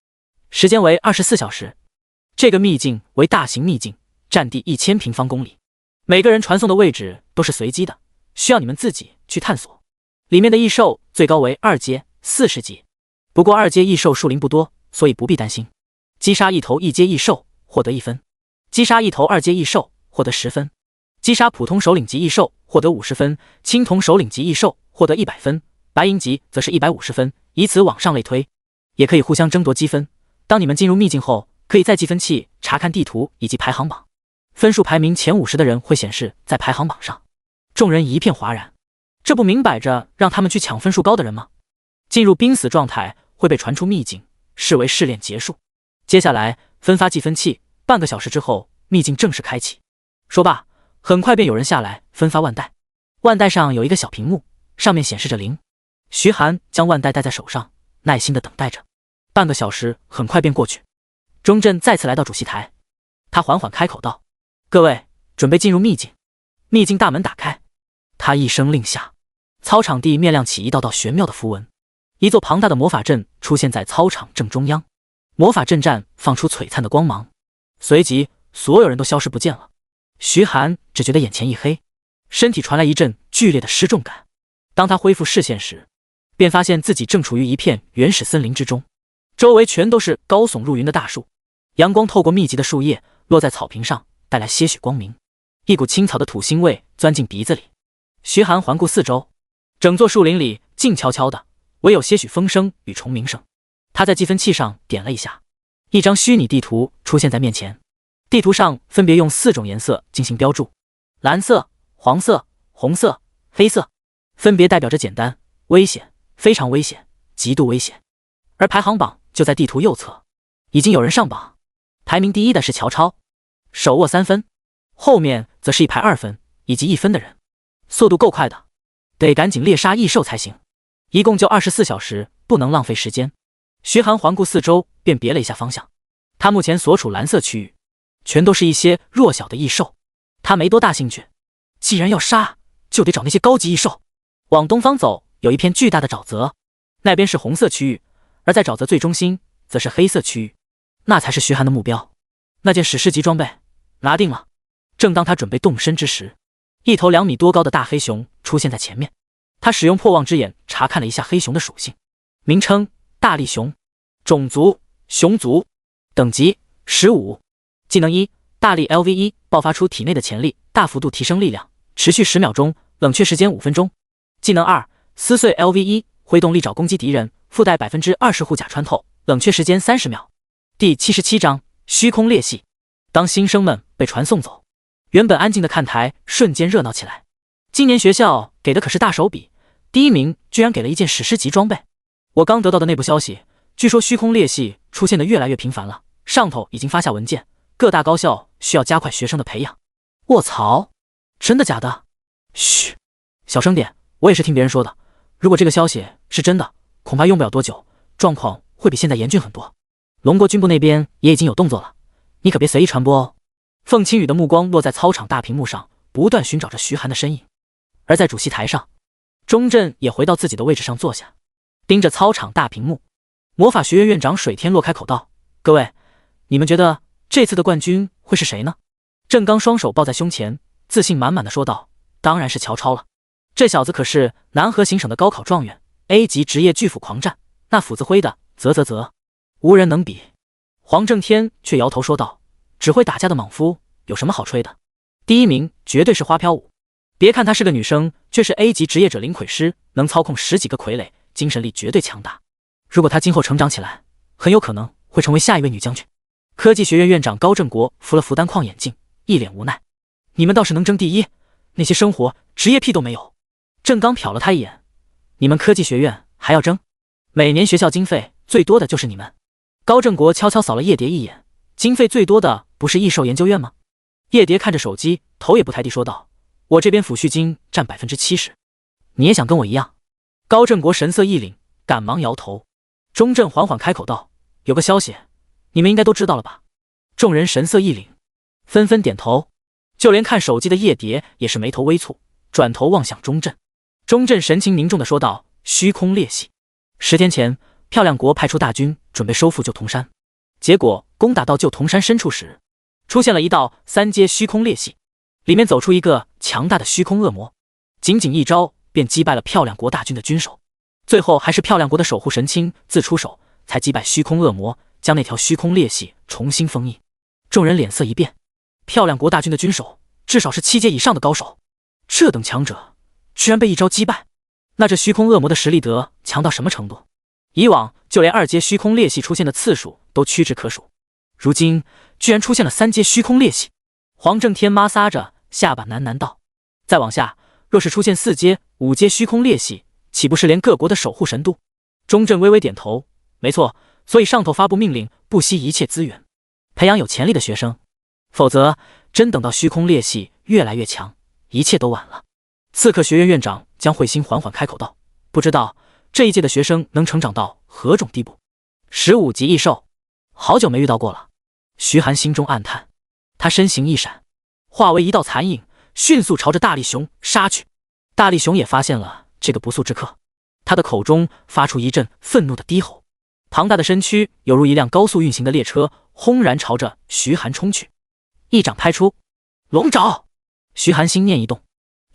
时间为24小时。这个秘境为大型秘境，占地1000平方公里，每个人传送的位置都是随机的，需要你们自己去探索。里面的异兽最高为2阶40级，不过2阶异兽数灵不多，所以不必担心。击杀一头1阶异兽获得1分，击杀一头2阶异兽获得10分，击杀普通首领级异兽获得50分，青铜首领级异兽获得100分，白银级则是150分，以此往上类推。也可以互相争夺积分。当你们进入秘境后，可以在积分器查看地图以及排行榜，分数排名前50的人会显示在排行榜上。”众人一片哗然，这不明摆着让他们去抢分数高的人吗？进入濒死状态会被传出秘境，视为试炼结束。接下来分发计分器，半个小时之后秘境正式开启。说罢，很快便有人下来分发腕带，腕带上有一个小屏幕，上面显示着0。徐寒将腕带戴在手上，耐心地等待着。半个小时很快便过去，钟震再次来到主席台，他缓缓开口道：“各位，准备进入秘境。”秘境大门打开，他一声令下，操场地面亮起一道道玄妙的符文，一座庞大的魔法阵出现在操场正中央，魔法阵战放出璀璨的光芒，随即所有人都消失不见了。徐寒只觉得眼前一黑，身体传来一阵剧烈的失重感。当他恢复视线时，便发现自己正处于一片原始森林之中，周围全都是高耸入云的大树，阳光透过密集的树叶落在草坪上，带来些许光明，一股青草的土腥味钻进鼻子里。徐寒环顾四周，整座树林里静悄悄的，唯有些许风声与虫鸣声。他在计分器上点了一下，一张虚拟地图出现在面前，地图上分别用4种颜色进行标注：蓝色、黄色、红色、黑色，分别代表着简单、危险、非常危险、极度危险。而排行榜就在地图右侧，已经有人上榜。排名第1的是乔超，手握3分，后面则是一排2分以及1分的人，速度够快的，得赶紧猎杀异兽才行。一共就24小时，不能浪费时间。徐寒环顾四周，便别了一下方向。他目前所处蓝色区域，全都是一些弱小的异兽，他没多大兴趣。既然要杀，就得找那些高级异兽。往东方走，有一片巨大的沼泽，那边是红色区域，而在沼泽最中心则是黑色区域，那才是徐寒的目标。那件史诗级装备拿定了。正当他准备动身之时，一头2米多高的大黑熊出现在前面。他使用破望之眼查看了一下黑熊的属性，名称大力熊，种族熊族，等级15，技能1，大力 LV1，爆发出体内的潜力，大幅度提升力量，持续10秒钟，冷却时间5分钟。技能2，撕碎 LV1，挥动利爪攻击敌人，附带 20% 护甲穿透，冷却时间30秒。第77章虚空裂隙。当新生们被传送走，原本安静的看台瞬间热闹起来。今年学校给的可是大手笔，第1名居然给了一件史诗级装备。我刚得到的内部消息，据说虚空裂隙出现的越来越频繁了，上头已经发下文件，各大高校需要加快学生的培养。卧槽，真的假的？嘘，小声点，我也是听别人说的。如果这个消息是真的，恐怕用不了多久，状况会比现在严峻很多。龙国军部那边也已经有动作了，你可别随意传播哦。凤青羽的目光落在操场大屏幕上，不断寻找着徐寒的身影。而在主席台上，钟震也回到自己的位置上坐下，盯着操场大屏幕。魔法学院院长水天洛开口道：“各位，你们觉得这次的冠军会是谁呢？”郑刚双手抱在胸前，自信满满的说道：“当然是乔超了，这小子可是南河行省的高考状元 ，A 级职业巨斧狂战，那斧子挥的啧，无人能比。”黄正天却摇头说道：“只会打架的莽夫有什么好吹的？第1名绝对是花飘舞。别看她是个女生，却是 A 级职业者灵傀师，能操控10几个傀儡，精神力绝对强大。如果她今后成长起来，很有可能会成为下一位女将军。”科技学院院长高正国扶了扶单框眼镜，一脸无奈：“你们倒是能争第1，那些生活职业屁都没有。”郑刚瞟了他一眼：“你们科技学院还要争？每年学校经费最多的就是你们。”高正国悄悄扫了叶蝶一眼：“经费最多的不是异兽研究院吗？”叶蝶看着手机，头也不抬地说道：“我这边抚恤金占70%，你也想跟我一样？”高振国神色一凛，赶忙摇头。钟震缓缓开口道：“有个消息，你们应该都知道了吧？”众人神色一凛，纷纷点头，就连看手机的叶蝶也是眉头微蹙，转头望向钟震。钟震神情凝重地说道：“虚空裂隙，10天前，漂亮国派出大军准备收复旧铜山，结果攻打到旧铜山深处时，出现了一道3阶虚空裂隙，里面走出一个强大的虚空恶魔，仅仅一招便击败了漂亮国大军的军手，最后还是漂亮国的守护神亲自出手，才击败虚空恶魔，将那条虚空裂隙重新封印。”众人脸色一变，漂亮国大军的军手至少是7阶以上的高手，这等强者居然被一招击败，那这虚空恶魔的实力得强到什么程度？以往就连2阶虚空裂隙出现的次数都屈指可数，如今居然出现了3阶虚空裂隙。黄正天摩挲着下巴喃喃道：“再往下，若是出现4阶、5阶虚空裂隙，岂不是连各国的守护神都？”钟震微微点头：“没错，所以上头发布命令，不惜一切资源培养有潜力的学生，否则真等到虚空裂隙越来越强，一切都晚了。”刺客学院院长江慧心缓缓开口道：“不知道这一届的学生能成长到何种地步？15级异兽，好久没遇到过了。”徐寒心中暗叹，他身形一闪，化为一道残影，迅速朝着大力熊杀去。大力熊也发现了这个不速之客，他的口中发出一阵愤怒的低吼，庞大的身躯犹如一辆高速运行的列车，轰然朝着徐寒冲去。一掌拍出，龙爪！徐寒心念一动，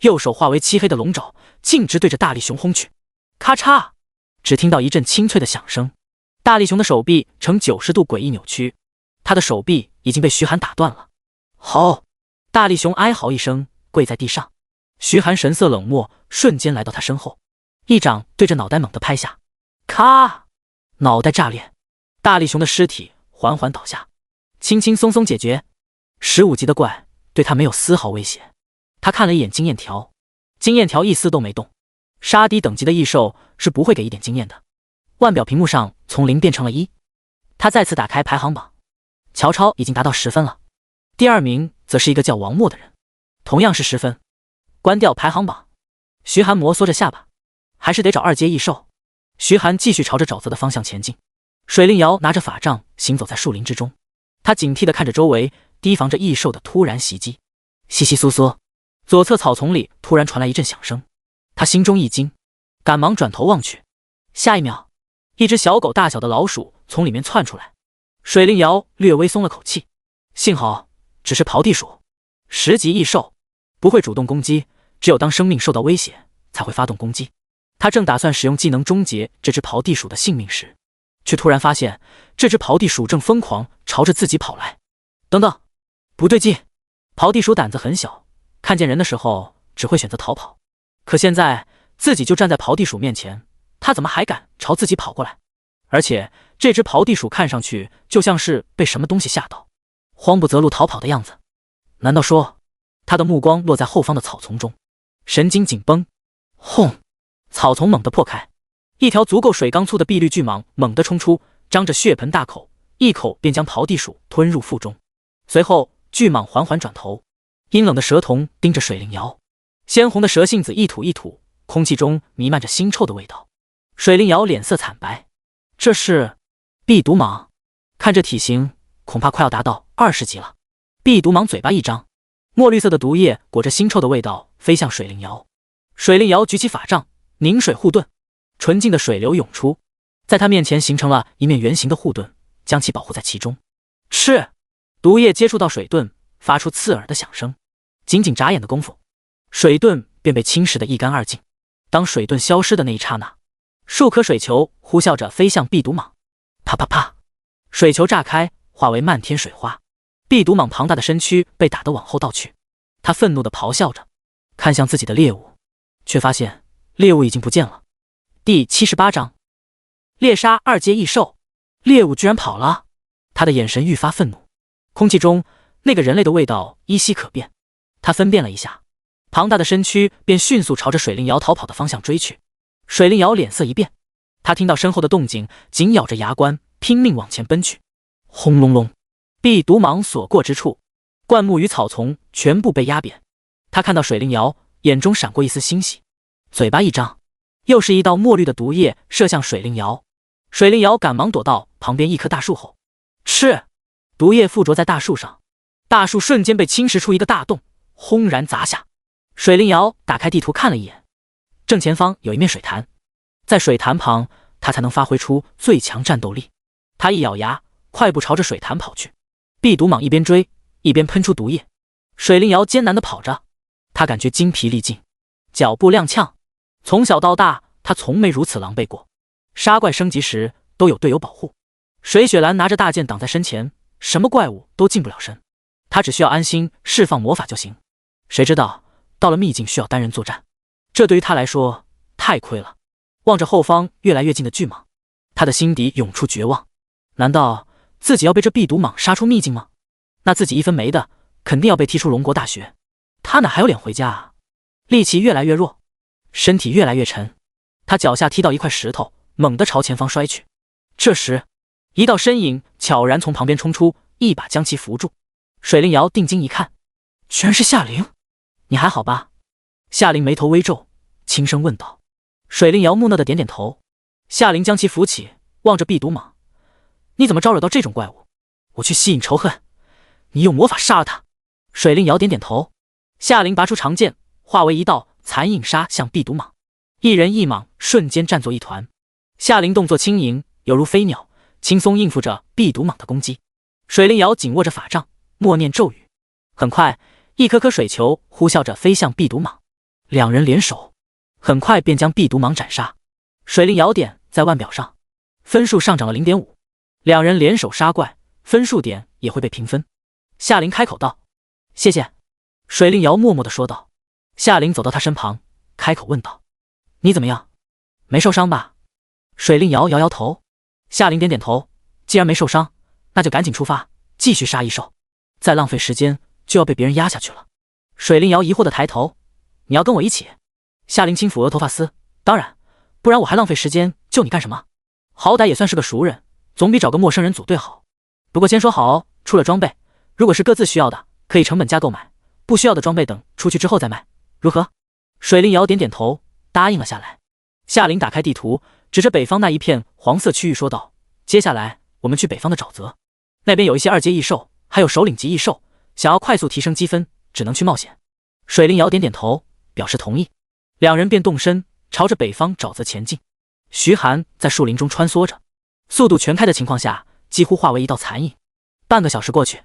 右手化为漆黑的龙爪，径直对着大力熊轰去。咔嚓！只听到一阵清脆的响声，大力熊的手臂呈90度诡异扭曲，他的手臂已经被徐寒打断了。好！大力熊哀嚎一声，跪在地上。徐寒神色冷漠，瞬间来到他身后，一掌对着脑袋猛地拍下。咔！脑袋炸裂，大力熊的尸体缓缓倒下，轻轻松松解决。15级的怪对他没有丝毫威胁。他看了一眼经验条，经验条一丝都没动。杀敌等级的异兽是不会给一点经验的。腕表屏幕上从0变成了1。他再次打开排行榜，乔超已经达到10分了，第2名则是一个叫王默的人，同样是10分。关掉排行榜，徐寒摩挲着下巴，还是得找2阶异兽。徐寒继续朝着沼泽的方向前进。水令瑶拿着法杖行走在树林之中，他警惕地看着周围，提防着异兽的突然袭击。窸窸窣窣，左侧草丛里突然传来一阵响声，他心中一惊，赶忙转头望去。下一秒，一只小狗大小的老鼠从里面窜出来。水令瑶略微松了口气，幸好只是刨地鼠，10级异兽，不会主动攻击，只有当生命受到威胁才会发动攻击。他正打算使用技能终结这只刨地鼠的性命时，却突然发现这只刨地鼠正疯狂朝着自己跑来。等等，不对劲！刨地鼠胆子很小，看见人的时候只会选择逃跑，可现在自己就站在刨地鼠面前，他怎么还敢朝自己跑过来？而且这只刨地鼠看上去就像是被什么东西吓到，慌不择路逃跑的样子。难道说……他的目光落在后方的草丛中，神经紧绷。轰！草丛猛地破开，一条足够水缸粗的碧绿巨蟒猛地冲出，张着血盆大口，一口便将刨地鼠吞入腹中。随后巨蟒缓缓转头，阴冷的蛇瞳盯着水灵瑶，鲜红的蛇信子一吐一吐，空气中弥漫着腥臭的味道。水灵瑶脸色惨白，这是壁毒蟒，看这体型恐怕快要达到20级了。壁毒蟒嘴巴一张，墨绿色的毒液裹着腥臭的味道飞向水灵瑶。水灵瑶举起法杖，凝水护盾，纯净的水流涌出，在他面前形成了一面圆形的护盾，将其保护在其中。赤！毒液接触到水盾，发出刺耳的响声，仅仅眨眼的功夫，水盾便被侵蚀得一干二净。当水盾消失的那一刹那，数颗水球呼啸着飞向壁毒蟒，啪啪啪，水球炸开，化为漫天水花。壁毒蟒庞大的身躯被打得往后倒去，他愤怒地咆哮着，看向自己的猎物，却发现猎物已经不见了。第78章猎杀2阶异兽，猎物居然跑了。他的眼神愈发愤怒，空气中那个人类的味道依稀可辨。他分辨了一下，庞大的身躯便迅速朝着水令瑶逃跑的方向追去。水令瑶脸色一变，他听到身后的动静，紧咬着牙关，拼命往前奔去。轰隆隆，壁毒蟒所过之处，灌木与草丛全部被压扁。他看到水令瑶，眼中闪过一丝欣喜，嘴巴一张，又是一道墨绿的毒液射向水灵瑶。水灵瑶赶忙躲到旁边一棵大树后，吃！毒液附着在大树上，大树瞬间被侵蚀出一个大洞，轰然砸下。水灵瑶打开地图看了一眼，正前方有一面水潭，在水潭旁，他才能发挥出最强战斗力。他一咬牙，快步朝着水潭跑去。壁毒蟒一边追，一边喷出毒液。水灵瑶艰难地跑着，他感觉精疲力尽，脚步踉跄。从小到大，他从没如此狼狈过。杀怪升级时都有队友保护，水雪兰拿着大剑挡在身前，什么怪物都近不了身。他只需要安心释放魔法就行。谁知道到了秘境需要单人作战，这对于他来说太亏了。望着后方越来越近的巨蟒，他的心底涌出绝望。难道自己要被这壁毒蟒杀出秘境吗？那自己一分没的，肯定要被踢出龙国大学。他哪还有脸回家啊？力气越来越弱，身体越来越沉，他脚下踢到一块石头，猛地朝前方摔去。这时，一道身影悄然从旁边冲出，一把将其扶住。水灵瑶定睛一看，居然是夏灵。你还好吧？夏灵眉头微皱，轻声问道。水灵瑶木讷的点点头。夏灵将其扶起，望着壁毒蟒，你怎么招惹到这种怪物？我去吸引仇恨，你用魔法杀了他。水灵瑶点点头。夏灵拔出长剑，化为一道残影杀向壁毒蟒，一人一蟒瞬间战作一团。夏灵动作轻盈，犹如飞鸟，轻松应付着壁毒蟒的攻击。水灵瑶紧握着法杖，默念咒语。很快，一颗颗水球呼啸着飞向壁毒蟒，两人联手，很快便将壁毒蟒斩杀。水灵瑶点在腕表上，分数上涨了 0.5。两人联手杀怪，分数点也会被评分。夏灵开口道：“谢谢。”水灵瑶默默地说道。夏灵走到他身旁，开口问道：“你怎么样？没受伤吧？”水灵瑶摇摇头。夏灵点点头，既然没受伤，那就赶紧出发，继续杀异兽。再浪费时间，就要被别人压下去了。水灵瑶疑惑地抬头：“你要跟我一起？”夏灵轻抚额头发丝：“当然，不然我还浪费时间救你干什么？好歹也算是个熟人，总比找个陌生人组队好。不过先说好哦，出了装备，如果是各自需要的，可以成本价购买，不需要的装备等出去之后再卖，如何？”水灵瑶点点头，答应了下来。夏灵打开地图，指着北方那一片黄色区域说道：“接下来我们去北方的沼泽，那边有一些2阶异兽，还有首领级异兽，想要快速提升积分，只能去冒险。”水灵瑶点点头，表示同意。两人便动身，朝着北方沼泽前进。徐寒在树林中穿梭着，速度全开的情况下，几乎化为一道残影。半个小时过去，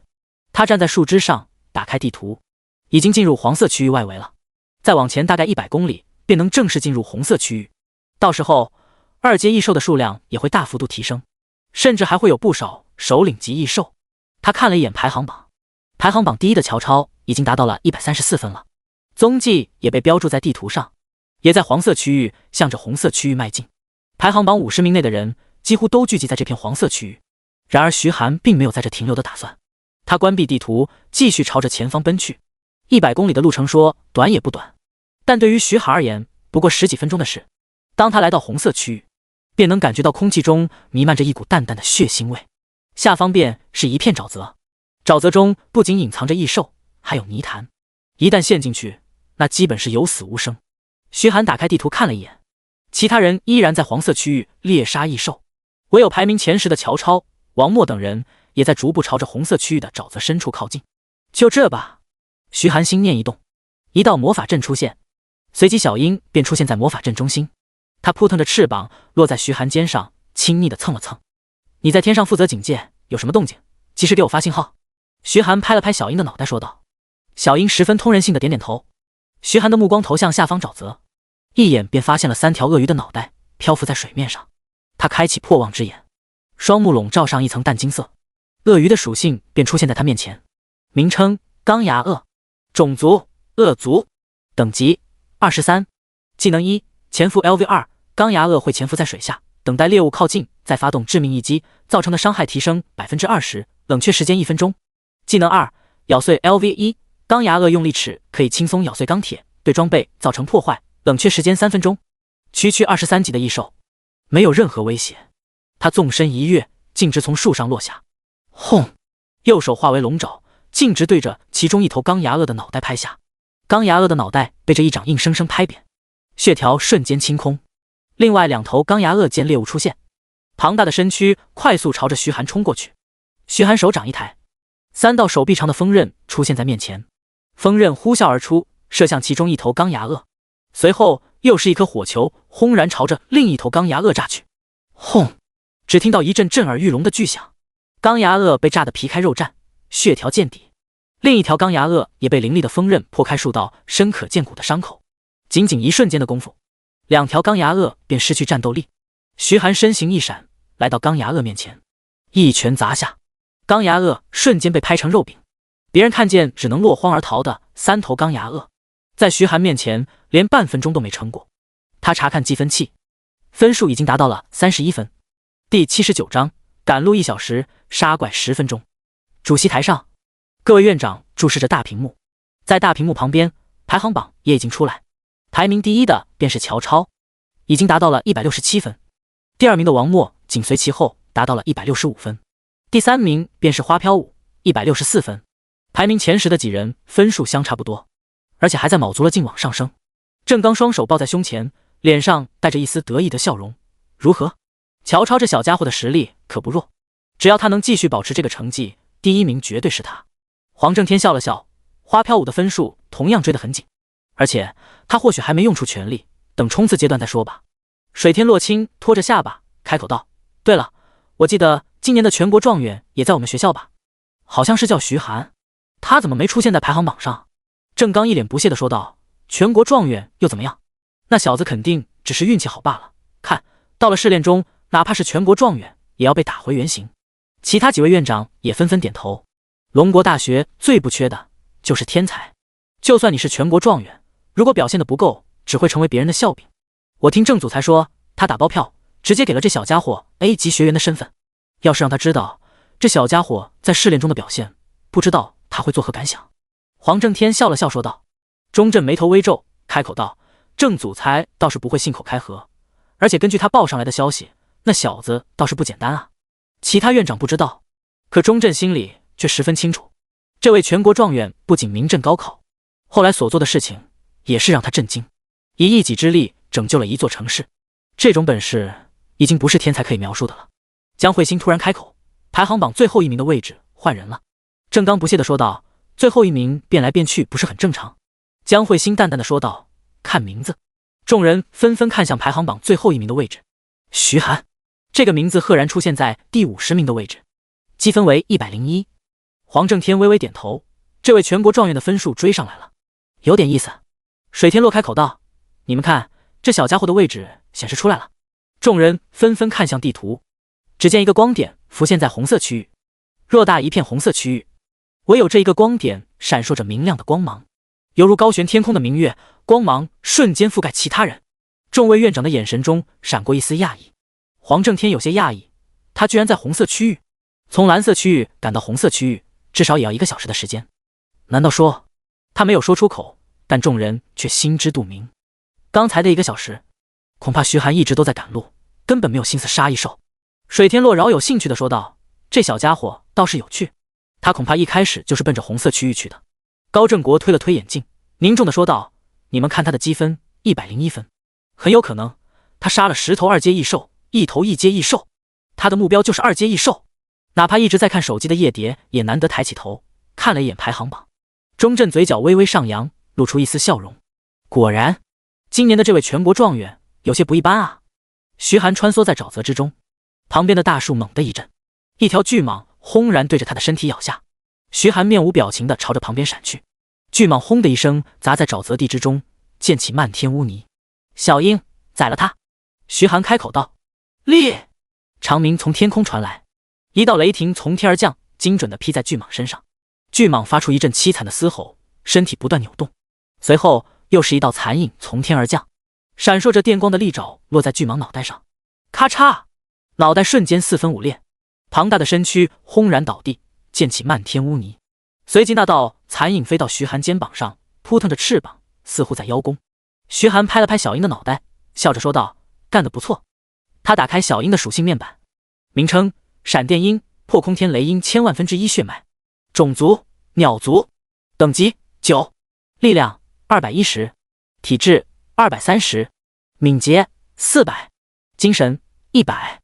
他站在树枝上，打开地图，已经进入黄色区域外围了。再往前大概100公里，便能正式进入红色区域。到时候2阶异兽的数量也会大幅度提升，甚至还会有不少首领级异兽。他看了一眼排行榜，排行榜第一的乔超已经达到了134分了，踪迹也被标注在地图上，也在黄色区域向着红色区域迈进。排行榜50名内的人几乎都聚集在这片黄色区域。然而徐寒并没有在这停留的打算，他关闭地图，继续朝着前方奔去。100公里的路程说短也不短，但对于徐寒而言，不过10几分钟的事。当他来到红色区域，便能感觉到空气中弥漫着一股淡淡的血腥味，下方便是一片沼泽。沼泽中不仅隐藏着异兽，还有泥潭，一旦陷进去，那基本是有死无生。徐寒打开地图看了一眼，其他人依然在黄色区域猎杀异兽，唯有排名前10的乔超、王默等人也在逐步朝着红色区域的沼泽深处靠近。就这吧，徐寒心念一动，一道魔法阵出现，随即小樱便出现在魔法阵中心。他扑腾着翅膀落在徐寒肩上，亲昵地蹭了蹭。你在天上负责警戒，有什么动静及时给我发信号。徐寒拍了拍小樱的脑袋说道。小樱十分通人性的点点头。徐寒的目光投向下方沼泽，一眼便发现了3条鳄鱼的脑袋漂浮在水面上。他开启破望之眼，双目笼罩上一层淡金色，鳄鱼的属性便出现在他面前。名称：钢牙鳄，种族：鳄族，等级：23，技能1：潜伏 LV2， 钢牙鳄会潜伏在水下，等待猎物靠近，再发动致命一击，造成的伤害提升 20%， 冷却时间1分钟。技能2：咬碎 LV1， 钢牙鳄用力齿可以轻松咬碎钢铁，对装备造成破坏，冷却时间3分钟。区23级的异兽，没有任何威胁。他纵身一跃，径直从树上落下，轰！右手化为龙爪，径直对着其中一头钢牙鳄的脑袋拍下。钢牙鳄的脑袋被这一掌硬生生拍扁，血条瞬间清空。另外2头钢牙鳄见猎物出现，庞大的身躯快速朝着徐寒冲过去。徐寒手掌一抬，3道手臂长的锋刃出现在面前，锋刃呼啸而出，射向其中一头钢牙鳄。随后又是一颗火球轰然朝着另一头钢牙鳄炸去。轰！只听到一阵震耳欲聋的巨响，钢牙鳄被炸得皮开肉绽，血条见底。另一条钢牙鳄也被凌厉的锋刃破开数道深可见骨的伤口。仅仅一瞬间的功夫，2条钢牙鳄便失去战斗力。徐寒身形一闪，来到钢牙鳄面前，一拳砸下，钢牙鳄瞬间被拍成肉饼。别人看见只能落荒而逃的3头钢牙鳄，在徐寒面前连半分钟都没撑过。他查看计分器，分数已经达到了31分。第79章，赶路1小时，杀怪10分钟。主席台上，各位院长注视着大屏幕，在大屏幕旁边，排行榜也已经出来。排名第1的便是乔超，已经达到了167分。第2名的王默紧随其后，达到了165分。第3名便是花飘舞，164分。排名前10的几人分数相差不多，而且还在卯足了劲往上升。郑刚双手抱在胸前，脸上带着一丝得意的笑容。如何？乔超这小家伙的实力可不弱，只要他能继续保持这个成绩，第1名绝对是他。黄正天笑了笑，花飘舞的分数同样追得很紧，而且他或许还没用出全力，等冲刺阶段再说吧。水天洛清拖着下巴开口道：对了，我记得今年的全国状元也在我们学校吧？好像是叫徐寒，他怎么没出现在排行榜上？郑刚一脸不屑地说道：全国状元又怎么样？那小子肯定只是运气好罢了，看到了试炼中，哪怕是全国状元也要被打回原形。其他几位院长也纷纷点头。龙国大学最不缺的就是天才，就算你是全国状元，如果表现得不够，只会成为别人的笑柄。我听郑祖才说，他打包票直接给了这小家伙 A 级学员的身份，要是让他知道这小家伙在试炼中的表现，不知道他会作何感想。黄正天笑了笑说道。钟震眉头微皱，开口道：郑祖才倒是不会信口开河，而且根据他报上来的消息，那小子倒是不简单啊。其他院长不知道，可钟震心里却十分清楚，这位全国状元不仅名震高考，后来所做的事情也是让他震惊，以一己之力拯救了一座城市，这种本事已经不是天才可以描述的了。江慧欣突然开口：排行榜最后1名的位置换人了。郑刚不屑地说道：最后1名变来变去不是很正常？江慧欣淡淡的说道：看名字。众人纷纷看向排行榜最后1名的位置，徐寒这个名字赫然出现在第50名的位置，积分为101。黄正天微微点头，这位全国状元的分数追上来了，有点意思。水天洛开口道：你们看，这小家伙的位置显示出来了。众人纷纷看向地图，只见一个光点浮现在红色区域，偌大一片红色区域，唯有这一个光点闪烁着明亮的光芒，犹如高悬天空的明月，光芒瞬间覆盖其他人。众位院长的眼神中闪过一丝讶异。黄正天有些讶异，他居然在红色区域，从蓝色区域赶到红色区域至少也要1个小时的时间。难道说他没有说出口，但众人却心知肚明，刚才的1个小时恐怕徐寒一直都在赶路，根本没有心思杀异兽。水天洛饶有兴趣地说道：这小家伙倒是有趣，他恐怕一开始就是奔着红色区域去的。高正国推了推眼镜，凝重地说道：你们看他的积分101分，很有可能他杀了10头2阶异兽，1头1阶异兽，他的目标就是2阶异兽。哪怕一直在看手机的叶蝶也难得抬起头看了一眼排行榜。钟震嘴角微微上扬，露出一丝笑容。果然今年的这位全国状元有些不一般啊。徐寒穿梭在沼泽之中，旁边的大树猛地一震，一条巨蟒轰然对着他的身体咬下。徐寒面无表情地朝着旁边闪去，巨蟒轰的一声砸在沼泽地之中，溅起漫天污泥。小鹰宰了他。徐寒开口道。烈！长鸣从天空传来，一道雷霆从天而降，精准地劈在巨蟒身上。巨蟒发出一阵凄惨的嘶吼，身体不断扭动，随后又是一道残影从天而降，闪烁着电光的利爪落在巨蟒脑袋上，咔嚓，脑袋瞬间4分5裂，庞大的身躯轰然倒地，溅起漫天污泥。随即那道残影飞到徐寒肩膀上，扑腾着翅膀，似乎在邀功。徐寒拍了拍小鹰的脑袋，笑着说道：干得不错。他打开小鹰的属性面板，名称：闪电鹰，破空天雷鹰千万分之一血脉，种族：鸟族，等级9，力量210，体质230，敏捷400，精神100。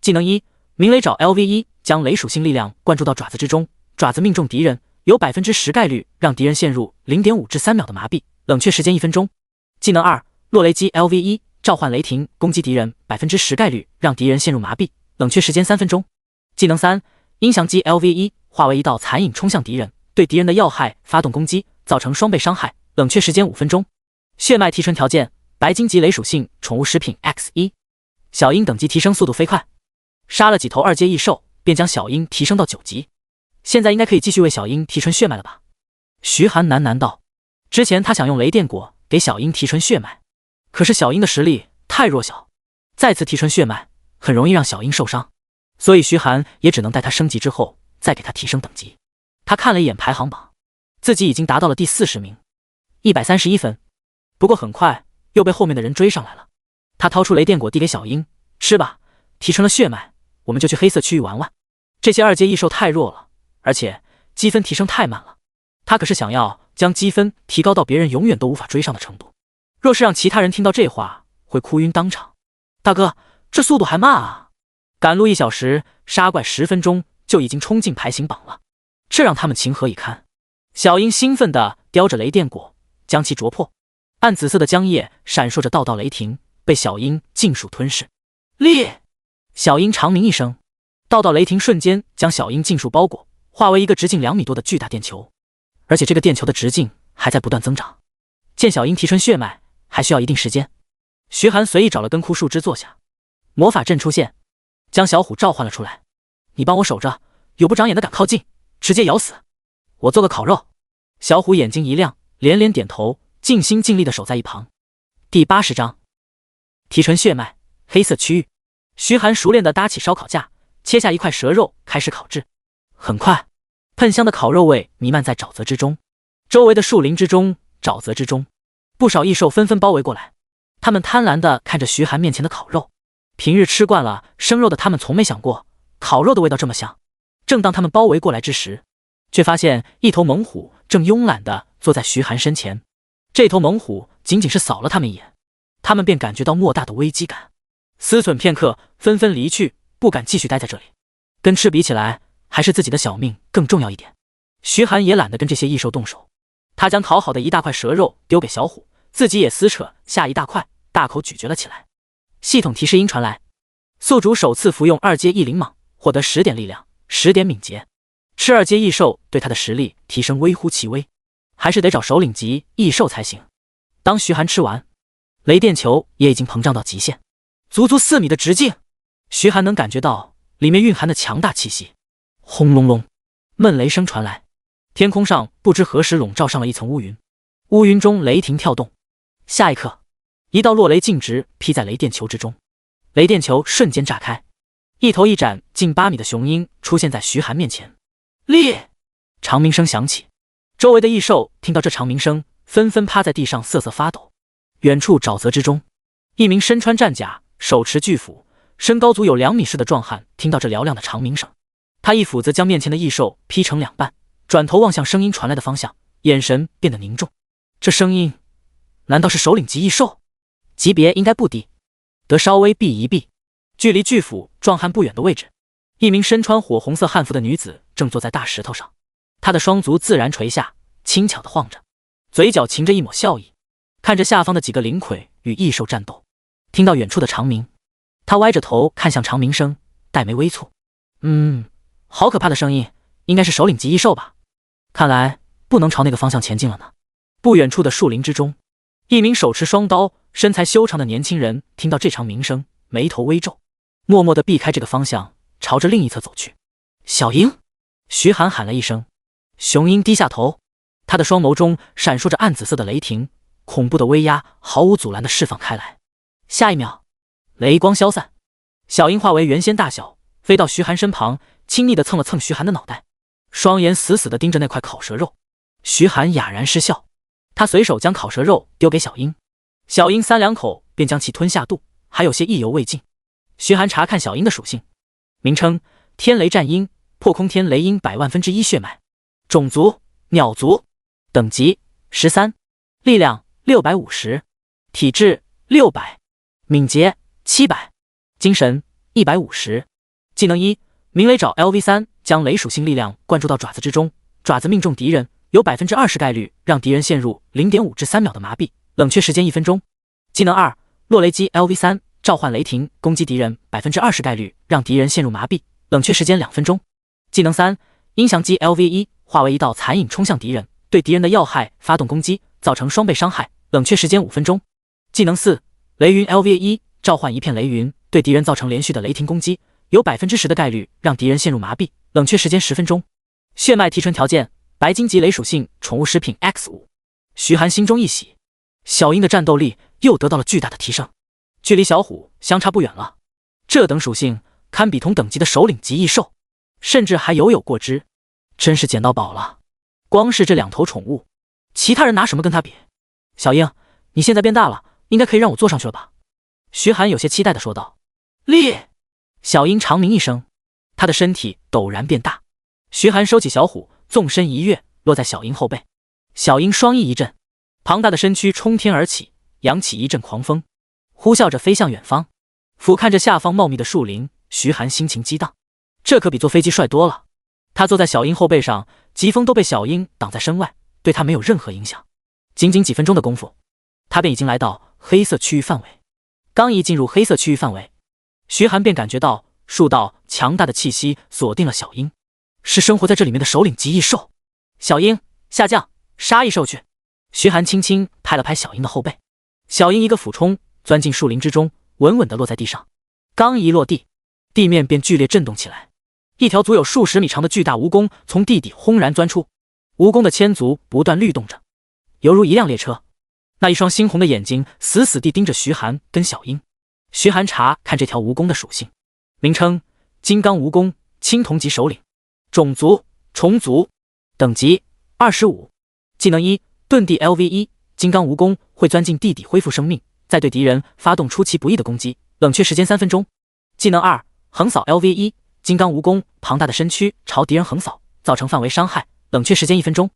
技能1，鸣雷爪 LV1，将雷属性力量灌注到爪子之中，爪子命中敌人，有 10% 概率让敌人陷入 0.5 至3秒的麻痹，冷却时间1分钟。技能2，落雷击 LV1，召唤雷霆，攻击敌人， 10% 概率让敌人陷入麻痹，冷却时间3分钟。技能3，音响击 LV1，化为一道残影冲向敌人，对敌人的要害发动攻击，造成双倍伤害，冷却时间5分钟。血脉提纯条件：白金级雷属性宠物食品 X1。小樱等级提升速度飞快，杀了几头2阶异兽，便将小樱提升到9级。现在应该可以继续为小樱提纯血脉了吧？徐寒喃喃道。之前他想用雷电果给小樱提纯血脉，可是小樱的实力太弱小，再次提纯血脉很容易让小樱受伤，所以徐寒也只能待他升级之后再给他提升等级。他看了一眼排行榜，自己已经达到了第40名，131分。不过很快又被后面的人追上来了。他掏出雷电果递给小樱，吃吧，提纯了血脉，我们就去黑色区域玩玩。这些2阶异兽太弱了，而且积分提升太慢了，他可是想要将积分提高到别人永远都无法追上的程度。若是让其他人听到这话，会哭晕当场。大哥，这速度还慢啊！赶路1小时，杀怪10分钟就已经冲进排行榜了，这让他们情何以堪？小樱兴奋地叼着雷电果，将其啄破，暗紫色的浆液闪烁着道道雷霆，被小樱尽数吞噬。烈！小樱长鸣一声，道道雷霆瞬间将小樱尽数包裹，化为一个直径2米多的巨大电球，而且这个电球的直径还在不断增长。见小樱提纯血脉还需要一定时间，徐寒随意找了根枯树枝坐下，魔法阵出现，将小虎召唤了出来。你帮我守着，有不长眼的敢靠近，直接咬死。我做个烤肉。小虎眼睛一亮，连连点头，尽心尽力地守在一旁。第80章提纯血脉，黑色区域。徐寒熟练地搭起烧烤架，切下一块蛇肉开始烤制。很快，喷香的烤肉味弥漫在沼泽之中，周围的树林之中，沼泽之中，不少异兽纷纷包围过来。他们贪婪地看着徐寒面前的烤肉，平日吃惯了生肉的他们从没想过烤肉的味道这么香。正当他们包围过来之时，却发现一头猛虎正慵懒地坐在徐寒身前。这头猛虎仅仅是扫了他们一眼，他们便感觉到莫大的危机感，思忖片刻，纷纷离去，不敢继续待在这里。跟吃比起来，还是自己的小命更重要一点。徐寒也懒得跟这些异兽动手，他将烤好的一大块蛇肉丢给小虎，自己也撕扯下一大块，大口咀嚼了起来。系统提示音传来，宿主首次服用2阶异灵蟒，获得10点力量，10点敏捷。吃2阶异兽对他的实力提升微乎其微，还是得找首领级异兽才行。当徐寒吃完，雷电球也已经膨胀到极限，足足4米的直径。徐寒能感觉到里面蕴含的强大气息。轰隆隆，闷雷声传来，天空上不知何时笼罩上了一层乌云，乌云中雷霆跳动。下一刻，一道落雷径直劈在雷电球之中，雷电球瞬间炸开，一头一展近8米的雄鹰出现在徐寒面前。烈！长鸣声响起，周围的异兽听到这长鸣声，纷纷趴在地上瑟瑟发抖。远处沼泽之中，一名身穿战甲、手持巨斧、身高足有2米似的壮汉听到这嘹亮的长鸣声，他一斧子将面前的异兽劈成2半，转头望向声音传来的方向，眼神变得凝重。这声音难道是首领级异兽？级别应该不低，得稍微避一避。距离巨斧壮汉不远的位置，一名身穿火红色汉服的女子正坐在大石头上，她的双足自然垂下，轻巧地晃着，嘴角噙着一抹笑意，看着下方的几个灵魁与异兽战斗。听到远处的长鸣，她歪着头看向长鸣声，黛眉微蹙。好可怕的声音，应该是首领级异兽吧？看来不能朝那个方向前进了呢。不远处的树林之中，一名手持双刀、身材修长的年轻人听到这场鸣声，眉头微皱，默默地避开这个方向，朝着另一侧走去。小樱！徐寒喊了一声，雄鹰低下头，他的双眸中闪烁着暗紫色的雷霆，恐怖的威压毫无阻拦地释放开来。下一秒，雷光消散，小鹰化为原仙大小，飞到徐寒身旁，亲昵地蹭了蹭徐寒的脑袋，双眼死死地盯着那块烤蛇肉。徐寒哑然失笑，他随手将烤蛇肉丢给小鹰，小鹰3-2口便将其吞下肚，还有些意犹未尽。徐寒查看小鹰的属性，名称：天雷战鹰，破空天雷鹰100,000,000,000血脉，种族：鸟族，等级13，力量650，体质600，敏捷700，精神150。技能1，鸣雷爪 LV3，将雷属性力量灌注到爪子之中，爪子命中敌人，有 20% 概率让敌人陷入 0.5至3秒的麻痹，冷却时间1分钟。技能2，落雷击 LV3，召唤雷霆，攻击敌人 20% 概率让敌人陷入麻痹，冷却时间2分钟。技能3，音响击 LV1，化为一道残影冲向敌人，对敌人的要害发动攻击，造成双倍伤害，冷却时间5分钟。技能4，雷云 LV1，召唤一片雷云，对敌人造成连续的雷霆攻击，有 10% 的概率让敌人陷入麻痹，冷却时间10分钟。血脉提纯条件：白金级雷属性宠物食品 X5。徐寒心中一喜，小樱的战斗力又得到了巨大的提升，距离小虎相差不远了。这等属性堪比同等级的首领级异兽，甚至还有过之，真是捡到宝了。光是这2头宠物，其他人拿什么跟他比？小樱，你现在变大了，应该可以让我坐上去了吧？徐寒有些期待地说道。烈！小樱长鸣一声，他的身体陡然变大。徐寒收起小虎，纵身一跃，落在小樱后背。小樱双翼一震，庞大的身躯冲天而起，扬起一阵狂风，呼啸着飞向远方。俯瞰着下方茂密的树林，徐寒心情激荡，这可比坐飞机帅多了。他坐在小樱后背上，疾风都被小樱挡在身外，对他没有任何影响。仅仅几分钟的功夫，他便已经来到黑色区域范围。刚一进入黑色区域范围，徐寒便感觉到数道强大的气息锁定了小樱，是生活在这里面的首领级异兽。小樱，下降，杀异兽去！徐寒轻轻拍了拍小樱的后背，小樱一个俯冲，钻进树林之中，稳稳地落在地上。刚一落地，地面便剧烈震动起来，一条足有数十米长的巨大蜈蚣从地底轰然钻出，蜈蚣的千足不断律动着，犹如一辆列车。那一双猩红的眼睛死死地盯着徐寒跟小樱。徐寒查看这条蜈蚣的属性，名称：金刚蜈蚣，青铜级首领，种族：虫族，等级25。技能1，遁地 LV1，金刚蜈蚣会钻进地底恢复生命，再对敌人发动出其不意的攻击，冷却时间3分钟。技能2，横扫 LV1，金刚蜈蚣庞大的身躯朝敌人横扫，造成范围伤害，冷却时间1分钟。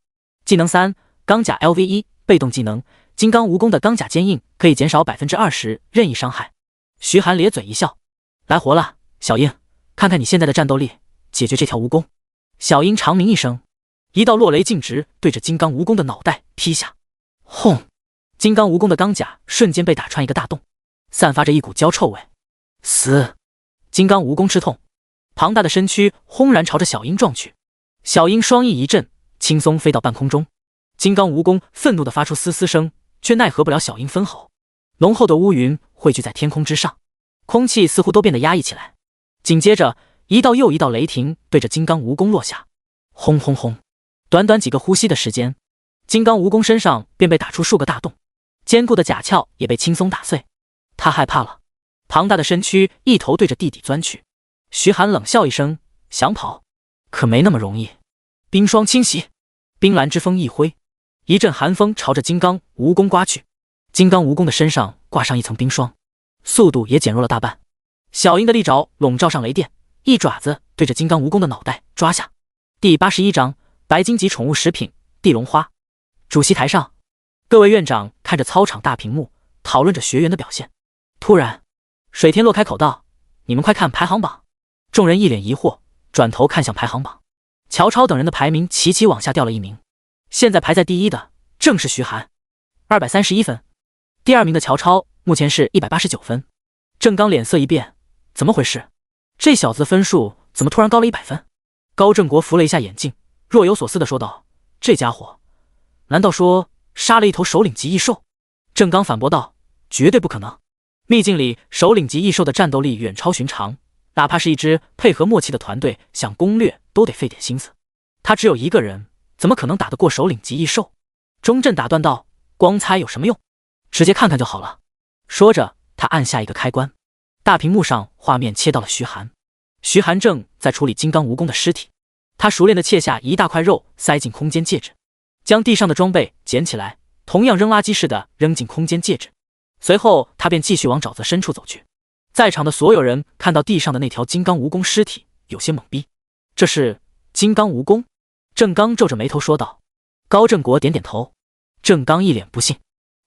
技能3，钢甲 LV1，被动技能，金刚蜈蚣的钢甲坚硬，可以减少 20% 任意伤害。徐寒咧嘴一笑，来活了，小樱，看看你现在的战斗力，解决这条蜈蚣。小樱长鸣一声，一道落雷径直对着金刚蜈蚣的脑袋劈下。轰！金刚蜈蚣的钢甲瞬间被打穿一个大洞，散发着一股焦臭味。死！金刚蜈蚣吃痛，庞大的身躯轰然朝着小樱撞去。小樱双翼一震，轻松飞到半空中。金刚蜈蚣愤怒地发出嘶嘶声，却奈何不了小樱分毫。浓厚的乌云汇聚在天空之上，空气似乎都变得压抑起来。紧接着，一道又一道雷霆对着金刚蜈蚣落下。轰轰轰！短短几个呼吸的时间，金刚蜈蚣身上便被打出数个大洞，坚固的甲壳也被轻松打碎。他害怕了，庞大的身躯一头对着地底钻去。徐寒冷笑一声，想跑，可没那么容易。冰霜侵袭，冰蓝之风一挥，一阵寒风朝着金刚蜈蚣刮去。金刚蜈蚣的身上挂上一层冰霜，速度也减弱了大半。小樱的利爪笼罩上雷电，一爪子对着金刚蜈蚣的脑袋抓下。第81章白金级宠物食品地龙花。主席台上，各位院长看着操场大屏幕，讨论着学员的表现。突然，水天洛开口道：“你们快看排行榜！”众人一脸疑惑，转头看向排行榜。乔超等人的排名齐齐往下掉了1名，现在排在第一的正是徐寒，231分。第2名的乔超目前是189分。郑刚脸色一变，怎么回事？这小子的分数怎么突然高了100分？高振国扶了一下眼镜，若有所思地说道：“这家伙，难道说杀了一头首领级异兽？”郑刚反驳道：“绝对不可能！秘境里首领级异兽的战斗力远超寻常，哪怕是一支配合默契的团队，想攻略都得费点心思。他只有一个人，怎么可能打得过首领级异兽？”钟震打断道：“光猜有什么用？直接看看就好了。”说着，他按下一个开关，大屏幕上画面切到了徐寒。徐寒正在处理金刚蜈蚣的尸体，他熟练地切下一大块肉塞进空间戒指，将地上的装备捡起来，同样扔垃圾似的扔进空间戒指。随后他便继续往沼泽深处走去。在场的所有人看到地上的那条金刚蜈蚣尸体，有些懵逼。这是金刚蜈蚣？郑刚皱着眉头说道。高振国点点头。郑刚一脸不信，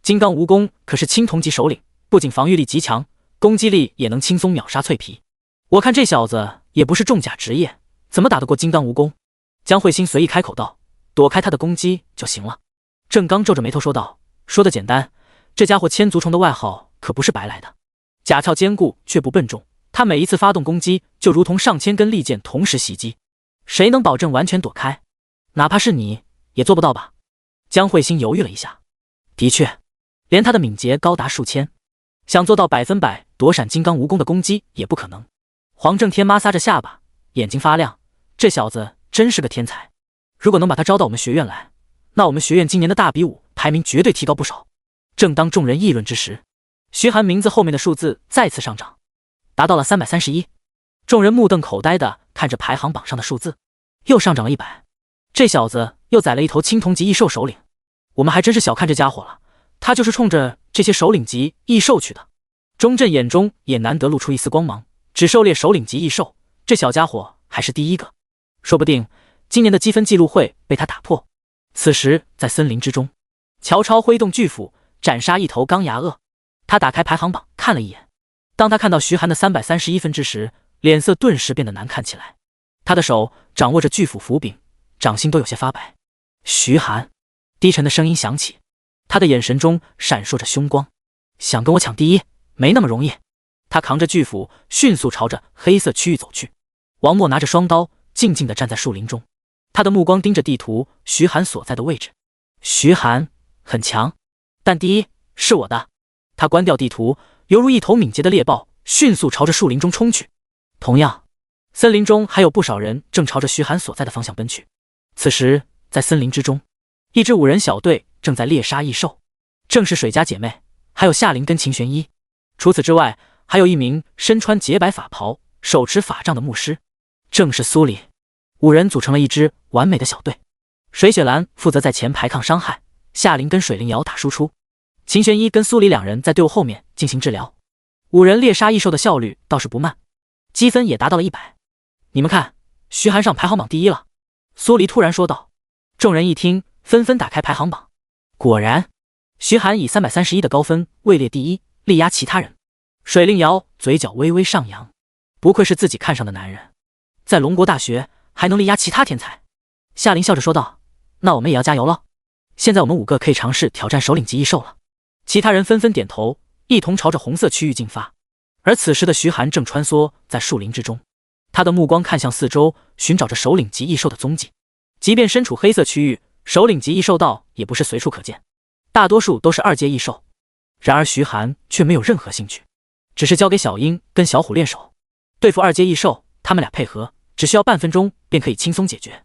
金刚蜈蚣可是青铜级首领，不仅防御力极强，攻击力也能轻松秒杀脆皮。我看这小子也不是重甲职业，怎么打得过金刚蜈蚣？江慧星随意开口道，躲开他的攻击就行了。郑刚皱着眉头说道，说的简单，这家伙千足虫的外号可不是白来的。甲壳坚固却不笨重，他每一次发动攻击就如同上千根利剑同时袭击，谁能保证完全躲开？哪怕是你也做不到吧？江慧星犹豫了一下，的确，连他的敏捷高达数千，想做到100%躲闪金刚蜈蚣的攻击也不可能。黄正天抹撒着下巴，眼睛发亮，这小子真是个天才。如果能把他招到我们学院来，那我们学院今年的大比武排名绝对提高不少。正当众人议论之时，徐寒名字后面的数字再次上涨，达到了331。众人目瞪口呆地看着排行榜上的数字，又上涨了100。这小子又宰了一头青铜级异兽首领，我们还真是小看这家伙了，他就是冲着这些首领级异兽去的。钟震眼中也难得露出一丝光芒，只狩猎首领级异兽，这小家伙还是第一个，说不定今年的积分记录会被他打破。此时在森林之中，乔超挥动巨斧斩杀一头钢牙鳄。他打开排行榜看了一眼，当他看到徐寒的331分之时，脸色顿时变得难看起来。他的手掌握着巨斧斧柄，掌心都有些发白。徐寒低沉的声音响起，他的眼神中闪烁着凶光，想跟我抢第一没那么容易。他扛着巨斧迅速朝着黑色区域走去。王默拿着双刀静静地站在树林中，他的目光盯着地图徐寒所在的位置。徐寒很强，但第一是我的。他关掉地图，犹如一头敏捷的猎豹，迅速朝着树林中冲去。同样，森林中还有不少人正朝着徐寒所在的方向奔去。此时在森林之中，一支5人小队正在猎杀异兽，正是水家姐妹，还有夏琳跟秦玄一。除此之外，还有一名身穿洁白法袍、手持法杖的牧师，正是苏里。5人组成了一支完美的小队。水雪兰负责在前排抗伤害，夏琳跟水灵瑶打输出，秦玄一跟苏里2人在队伍后面进行治疗。5人猎杀异兽的效率倒是不慢，积分也达到了100。你们看，徐寒上排行榜第一了。苏黎突然说道。众人一听，纷纷打开排行榜。果然，徐寒以331的高分位列第一，力压其他人。水令瑶嘴角微微上扬，不愧是自己看上的男人，在龙国大学还能力压其他天才。夏琳笑着说道，那我们也要加油了，现在我们5个可以尝试挑战首领级异兽了。其他人纷纷点头，一同朝着红色区域进发。而此时的徐寒正穿梭在树林之中，他的目光看向四周，寻找着首领级异兽的踪迹。即便身处黑色区域，首领级异兽道也不是随处可见，大多数都是2阶异兽。然而徐寒却没有任何兴趣，只是交给小樱跟小虎练手。对付2阶异兽，他们俩配合只需要半分钟便可以轻松解决。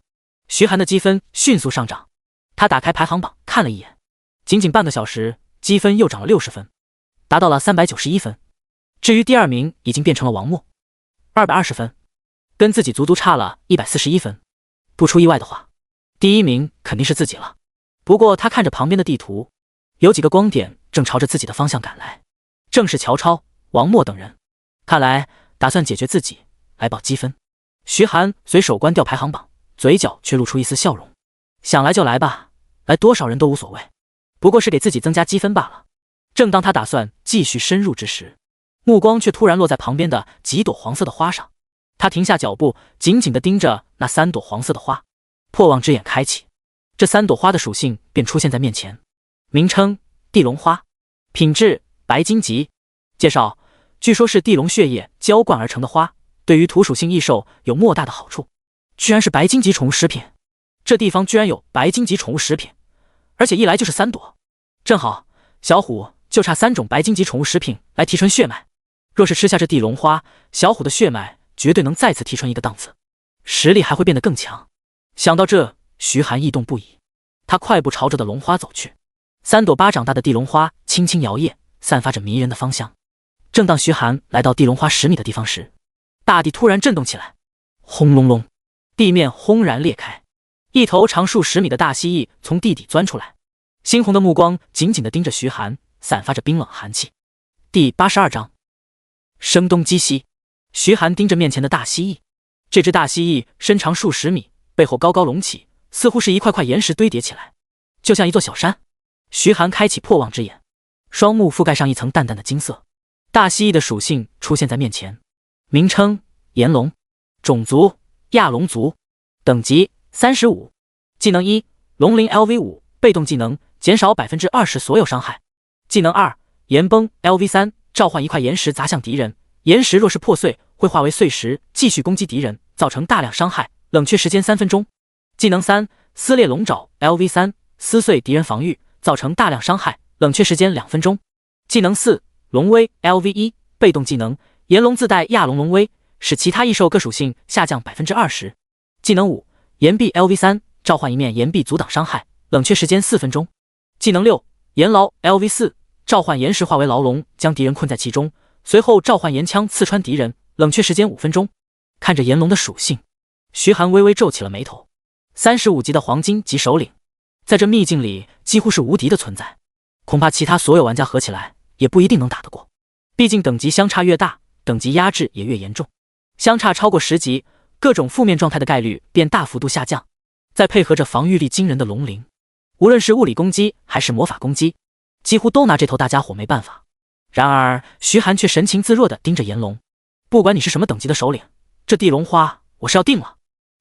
徐寒的积分迅速上涨，他打开排行榜看了一眼，仅仅半个小时，积分又涨了60分，达到了391分。至于第2名已经变成了王默，220分，跟自己足足差了141分。不出意外的话，第1名肯定是自己了。不过他看着旁边的地图，有几个光点正朝着自己的方向赶来，正是乔超、王默等人。看来打算解决自己来保积分。徐寒随手关掉排行榜，嘴角却露出一丝笑容。想来就来吧，来多少人都无所谓，不过是给自己增加积分罢了。正当他打算继续深入之时，目光却突然落在旁边的几朵黄色的花上。他停下脚步，紧紧地盯着那3朵黄色的花。破望之眼开启，这3朵花的属性便出现在面前。名称：地龙花，品质：白金级。介绍：据说是地龙血液浇灌而成的花，对于土属性异兽有莫大的好处。居然是白金级宠物食品，这地方居然有白金级宠物食品，而且一来就是3朵，正好小虎就差3种白金级宠物食品来提纯血脉。若是吃下这地龙花，小虎的血脉绝对能再次提纯一个档次，实力还会变得更强。想到这，徐寒异动不已，他快步朝着的龙花走去。3朵巴掌大的地龙花轻轻摇曳，散发着迷人的芳香。正当徐寒来到地龙花10米的地方时，大地突然震动起来，轰隆隆，地面轰然裂开，一头长数10米的大蜥蜴从地底钻出来，猩红的目光紧紧地盯着徐寒，散发着冰冷寒气。第82章声东击西。徐寒盯着面前的大蜥蜴，这只大蜥蜴身长数10米，背后高高隆起，似乎是一块块岩石堆叠起来，就像一座小山。徐寒开启破望之眼，双目覆盖上一层淡淡的金色，大蜥蜴的属性出现在面前，名称炎龙，种族亚龙族，等级35，技能1龙鳞 LV5，被动技能减少 20% 所有伤害。技能2岩崩 LV3，召唤一块岩石砸向敌人，岩石若是破碎会化为碎石继续攻击敌人，造成大量伤害，冷却时间3分钟。技能3撕裂龙爪 LV3，撕碎敌人防御，造成大量伤害，冷却时间2分钟。技能4龙威 LV1，被动技能炎龙自带亚龙龙威，使其他异兽各属性下降 20%。技能5岩壁 LV3，召唤一面岩壁阻挡伤害，冷却时间4分钟。技能6岩牢 LV4，召唤岩石化为牢笼，将敌人困在其中，随后召唤岩枪刺穿敌人，冷却时间5分钟。看着炎龙的属性，徐寒微微皱起了眉头。35级的黄金级首领，在这秘境里几乎是无敌的存在，恐怕其他所有玩家合起来也不一定能打得过。毕竟等级相差越大，等级压制也越严重，相差超过10级，各种负面状态的概率便大幅度下降。再配合着防御力惊人的龙鳞，无论是物理攻击还是魔法攻击，几乎都拿这头大家伙没办法。然而徐寒却神情自若地盯着炎龙，不管你是什么等级的首领，这地龙花我是要定了。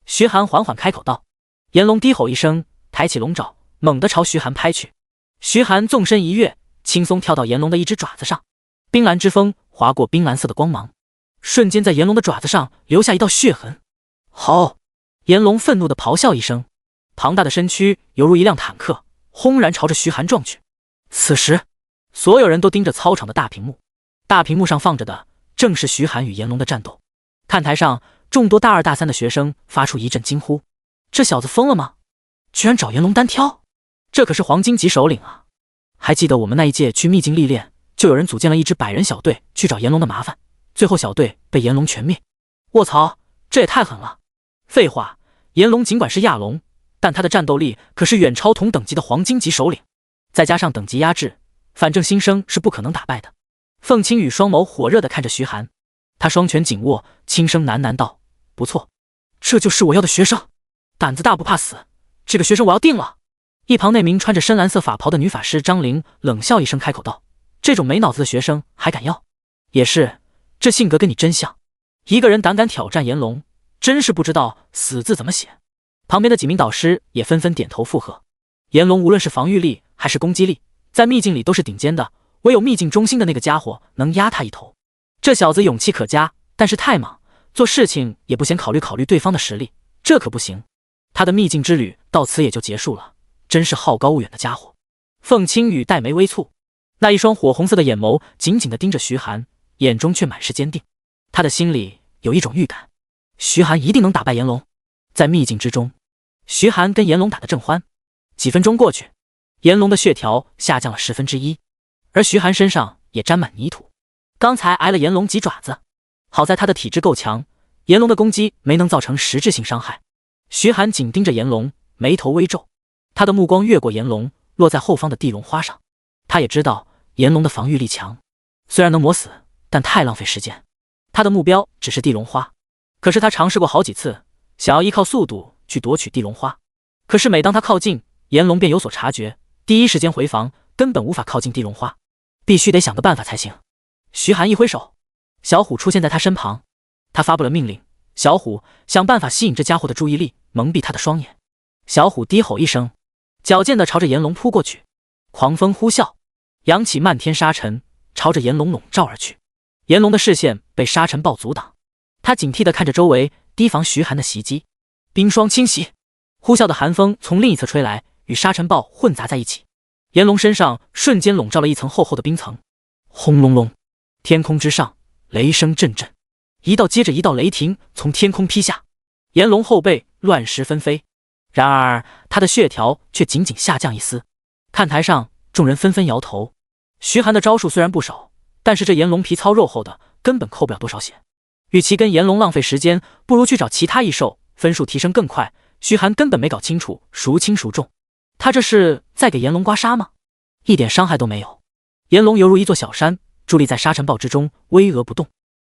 徐寒缓缓开口道。炎龙低吼一声，抬起龙爪，猛地朝徐寒拍去。徐寒纵身一跃，轻松跳到炎龙的一只爪子上，冰蓝之风划过冰蓝色的光芒，瞬间在炎龙的爪子上留下一道血痕。好！炎龙愤怒地咆哮一声，庞大的身躯犹如一辆坦克，轰然朝着徐寒撞去。此时，所有人都盯着操场的大屏幕，大屏幕上放着的正是徐寒与炎龙的战斗。看台上，众多大2大3的学生发出一阵惊呼：这小子疯了吗？居然找炎龙单挑，这可是黄金级首领啊！还记得我们那一届去秘境历练，就有人组建了一支100人小队去找炎龙的麻烦，最后小队被炎龙全灭。卧槽，这也太狠了！废话，炎龙尽管是亚龙，但他的战斗力可是远超同等级的黄金级首领，再加上等级压制，反正新生是不可能打败的。凤青羽双眸火热地看着徐寒，他双拳紧握，轻声喃喃道：不错，这就是我要的学生，胆子大不怕死，这个学生我要定了。一旁那名穿着深蓝色法袍的女法师张玲冷笑一声开口道：这种没脑子的学生还敢要？也是，这性格跟你真像，一个人胆敢挑战炎龙，真是不知道死字怎么写。旁边的几名导师也纷纷点头附和。炎龙无论是防御力还是攻击力，在秘境里都是顶尖的，唯有秘境中心的那个家伙能压他一头。这小子勇气可嘉，但是太莽，做事情也不先考虑对方的实力，这可不行。他的秘境之旅到此也就结束了，真是好高骛远的家伙。凤青羽黛眉微蹙，那一双火红色的眼眸紧紧地盯着徐寒，眼中却满是坚定。他的心里有一种预感，徐寒一定能打败炎龙。在秘境之中，徐寒跟炎龙打得正欢，几分钟过去，炎龙的血条下降了1/10，而徐寒身上也沾满泥土。刚才挨了炎龙几爪子，好在他的体质够强，炎龙的攻击没能造成实质性伤害。徐寒紧盯着炎龙，眉头微皱，他的目光越过炎龙，落在后方的地龙花上。他也知道炎龙的防御力强，虽然能磨死，但太浪费时间。他的目标只是地龙花，可是他尝试过好几次，想要依靠速度去夺取地龙花，可是每当他靠近，炎龙便有所察觉，第一时间回防，根本无法靠近地龙花，必须得想个办法才行。徐寒一挥手，小虎出现在他身旁，他发布了命令：小虎，想办法吸引这家伙的注意力，蒙蔽他的双眼。小虎低吼一声，矫健地朝着炎龙扑过去，狂风呼啸，扬起漫天沙尘，朝着炎龙笼罩而去。炎龙的视线被沙尘暴阻挡，他警惕地看着周围，提防徐寒的袭击。冰霜侵袭，呼啸的寒风从另一侧吹来，与沙尘暴混杂在一起，炎龙身上瞬间笼罩了一层厚厚的冰层。轰隆隆，天空之上雷声阵阵，一道接着一道雷霆从天空劈下，炎龙后背乱石纷飞，然而他的血条却仅仅下降1丝。看台上众人纷纷摇头，徐寒的招数虽然不少，但是这炎龙皮糙肉厚的，根本扣不了多少血。与其跟炎龙浪费时间，不如去找其他异兽，分数提升更快。徐寒根本没搞清楚孰轻孰重，他这是在给炎龙刮痧吗？一点伤害都没有。炎龙犹如一座小山，伫立在沙尘暴之中，巍峨不动。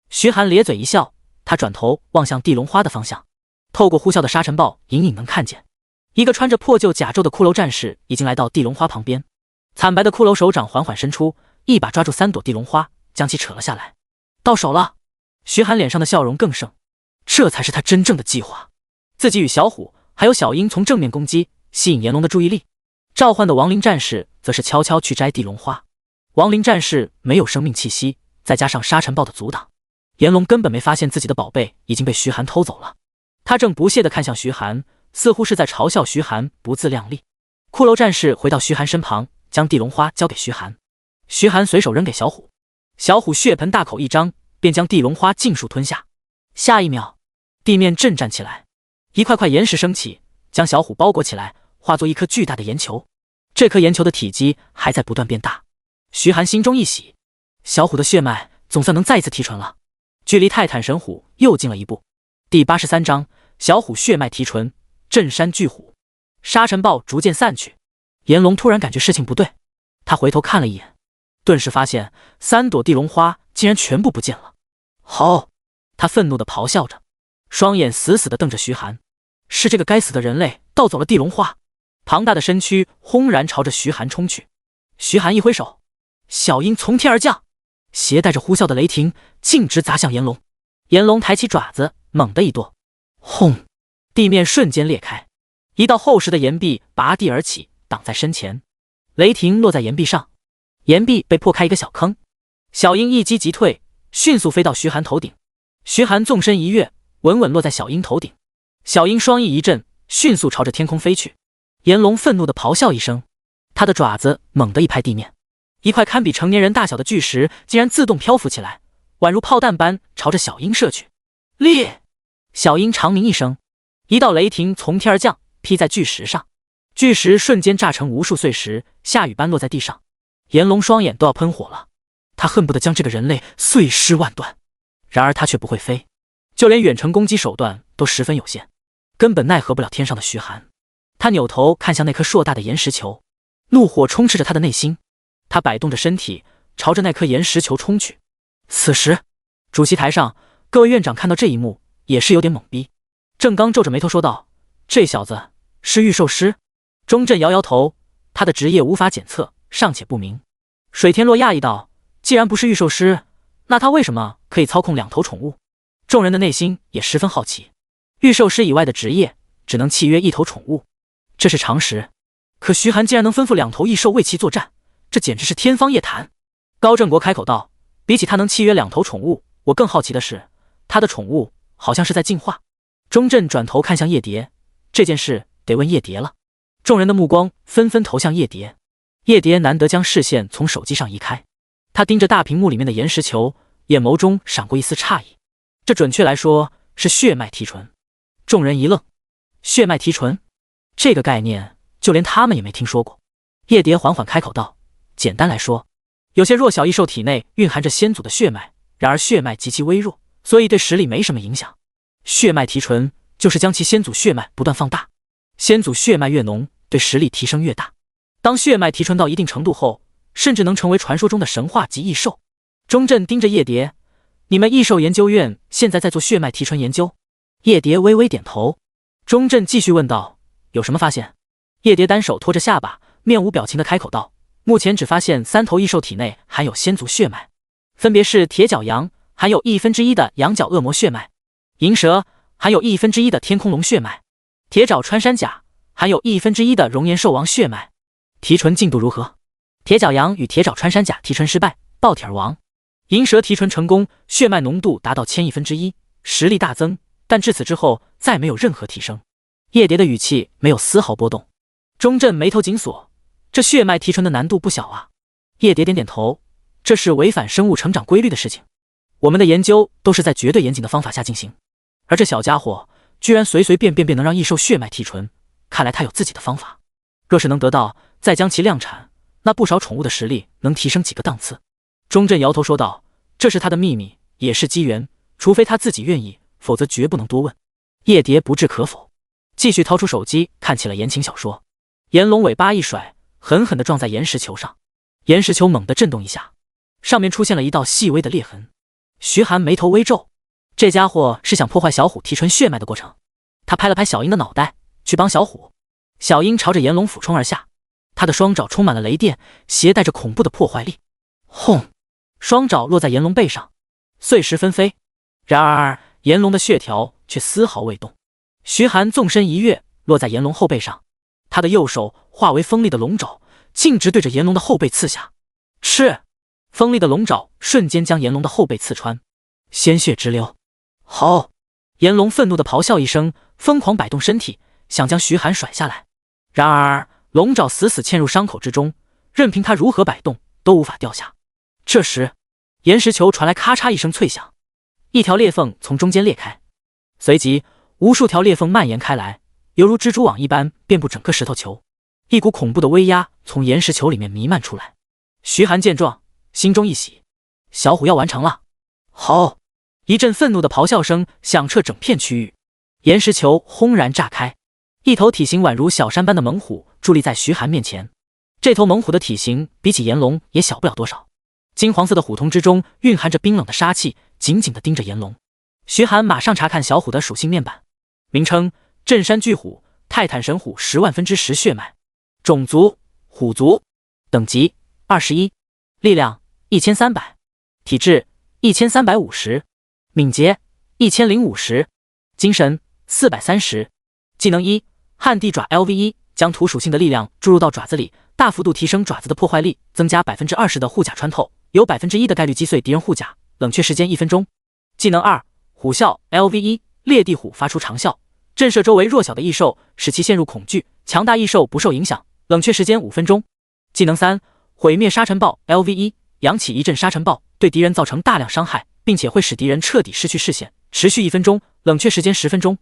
徐寒咧嘴一笑，他转头望向地龙花的方向，透过呼啸的沙尘暴，隐隐能看见一个穿着破旧甲胄的骷髅战士已经来到地龙花旁边。惨白的骷髅手掌缓缓伸出，一把抓住3朵地龙花，将其扯了下来。到手了！徐寒脸上的笑容更盛，这才是他真正的计划。自己与小虎还有小樱从正面攻击，吸引炎龙的注意力。召唤的亡灵战士则是悄悄去摘地龙花。亡灵战士没有生命气息，再加上沙尘暴的阻挡，炎龙根本没发现自己的宝贝已经被徐寒偷走了。他正不屑地看向徐寒，似乎是在嘲笑徐寒不自量力。骷髅战士回到徐寒身旁，将地龙花交给徐寒。徐寒随手扔给小虎，小虎血盆大口一张，便将地龙花尽数吞下。下一秒，地面震颤起来，一块块岩石升起，将小虎包裹起来，化作一颗巨大的岩球。这颗岩球的体积还在不断变大。徐寒心中一喜，小虎的血脉总算能再一次提纯了，距离泰坦神虎又近了一步。第83章，小虎血脉提纯，镇山巨虎。沙尘暴逐渐散去，炎龙突然感觉事情不对，他回头看了一眼，顿时发现3朵地龙花竟然全部不见了。吼！他愤怒地咆哮着，双眼死死地瞪着徐寒。是这个该死的人类盗走了地龙花！庞大的身躯轰然朝着徐寒冲去。徐寒一挥手，小鹰从天而降，携带着呼啸的雷霆，径直砸向炎龙。炎龙抬起爪子，猛地一跺，轰！地面瞬间裂开，一道厚实的岩壁拔地而起，挡在身前。雷霆落在岩壁上，岩壁被破开一个小坑。小鹰一击即退，迅速飞到徐寒头顶。徐寒纵身一跃，稳稳落在小鹰头顶。小鹰双翼一震，迅速朝着天空飞去。炎龙愤怒地咆哮一声，他的爪子猛地一拍地面，一块堪比成年人大小的巨石竟然自动漂浮起来，宛如炮弹般朝着小鹰射去。烈！小鹰长鸣一声，一道雷霆从天而降，劈在巨石上，巨石瞬间炸成无数碎石，下雨般落在地上。炎龙双眼都要喷火了，他恨不得将这个人类碎尸万段。然而他却不会飞，就连远程攻击手段都十分有限，根本奈何不了天上的徐寒。他扭头看向那颗硕大的岩石球，怒火充斥着他的内心。他摆动着身体，朝着那颗岩石球冲去。此时，主席台上，各位院长看到这一幕，也是有点懵逼。郑刚皱着眉头说道：“这小子是御兽师？”钟震摇摇头，他的职业无法检测，尚且不明。水天洛讶异道：“既然不是御兽师，那他为什么可以操控2头宠物？”众人的内心也十分好奇。御兽师以外的职业只能契约1头宠物，这是常识。可徐寒竟然能吩咐2头异兽为其作战，这简直是天方夜谭。高正国开口道：“比起他能契约2头宠物，我更好奇的是，他的宠物好像是在进化。”钟震转头看向叶蝶，这件事得问叶蝶了。众人的目光纷纷投向叶蝶，叶蝶难得将视线从手机上移开，他盯着大屏幕里面的岩石球，眼眸中闪过一丝诧异。这准确来说是血脉提纯。众人一愣，血脉提纯这个概念就连他们也没听说过。叶蝶缓缓开口道：“简单来说，有些弱小异兽体内蕴含着先祖的血脉，然而血脉极其微弱，所以对实力没什么影响。血脉提纯就是将其先祖血脉不断放大，先祖血脉越浓，对实力提升越大。当血脉提纯到一定程度后，甚至能成为传说中的神话级异兽。”钟震盯着叶蝶：“你们异兽研究院现在在做血脉提纯研究？”叶蝶微微点头。钟震继续问道：“有什么发现？”叶蝶单手托着下巴，面无表情地开口道：“目前只发现3头异兽体内含有先祖血脉，分别是铁角羊含有1/1的羊角恶魔血脉，银蛇含有1/1的天空龙血脉，铁爪穿山甲含有1/1的熔岩兽王血脉。提纯进度如何？”铁角羊与铁爪穿山甲提纯失败，爆体而亡。银蛇提纯成功，血脉浓度达到1000亿分之一，实力大增，但至此之后再没有任何提升。叶蝶的语气没有丝毫波动。钟震眉头紧锁，这血脉提纯的难度不小啊。叶蝶点点头，这是违反生物成长规律的事情，我们的研究都是在绝对严谨的方法下进行，而这小家伙居然随随便便能让异兽血脉提纯，看来他有自己的方法。若是能得到，再将其量产，那不少宠物的实力能提升几个档次。钟震摇头说道：“这是他的秘密，也是机缘，除非他自己愿意，否则绝不能多问。”叶蝶不置可否，继续掏出手机看起了言情小说。炎龙尾巴一甩，狠狠地撞在岩石球上，岩石球猛地震动一下，上面出现了一道细微的裂痕。徐寒眉头微皱，这家伙是想破坏小虎提纯血脉的过程。他拍了拍小鹰的脑袋，去帮小虎。小鹰朝着炎龙俯冲而下，他的双爪充满了雷电，携带着恐怖的破坏力。轰！双爪落在炎龙背上，碎石纷飞。然而炎龙的血条却丝毫未动。徐寒纵身一跃，落在炎龙后背上，他的右手化为锋利的龙爪，径直对着炎龙的后背刺下。赤！锋利的龙爪瞬间将炎龙的后背刺穿，鲜血直流。吼！炎龙愤怒地咆哮一声，疯狂摆动身体，想将徐寒甩下来。然而龙爪死死嵌入伤口之中，任凭他如何摆动都无法掉下。这时岩石球传来咔嚓一声脆响，一条裂缝从中间裂开，随即无数条裂缝蔓延开来，犹如蜘蛛网一般遍布整个石头球。一股恐怖的威压从岩石球里面弥漫出来。徐寒见状，心中一喜，小虎要完成了。吼！一阵愤怒的咆哮声响彻整片区域，岩石球轰然炸开，一头体型宛如小山般的猛虎伫立在徐寒面前。这头猛虎的体型比起炎龙也小不了多少，金黄色的虎瞳之中蕴含着冰冷的杀气，紧紧地盯着炎龙。徐寒马上查看小虎的属性面板，名称：镇山巨虎，泰坦神虎100000分之10血脉，种族：虎族，等级21，力量1300，体质1350，敏捷1050，精神430。技能1：旱地爪 LV1，将土属性的力量注入到爪子里，大幅度提升爪子的破坏力，增加20%的护甲穿透，有1%的概率击碎敌人护甲，冷却时间1分钟。技能2：虎啸 LV1，烈地虎发出长啸，震慑周围弱小的异兽，使其陷入恐惧，强大异兽不受影响，冷却时间5分钟。技能3：毁灭沙尘暴 LV1，扬起一阵沙尘暴，对敌人造成大量伤害，并且会使敌人彻底失去视线，持续1分钟，冷却时间10分钟。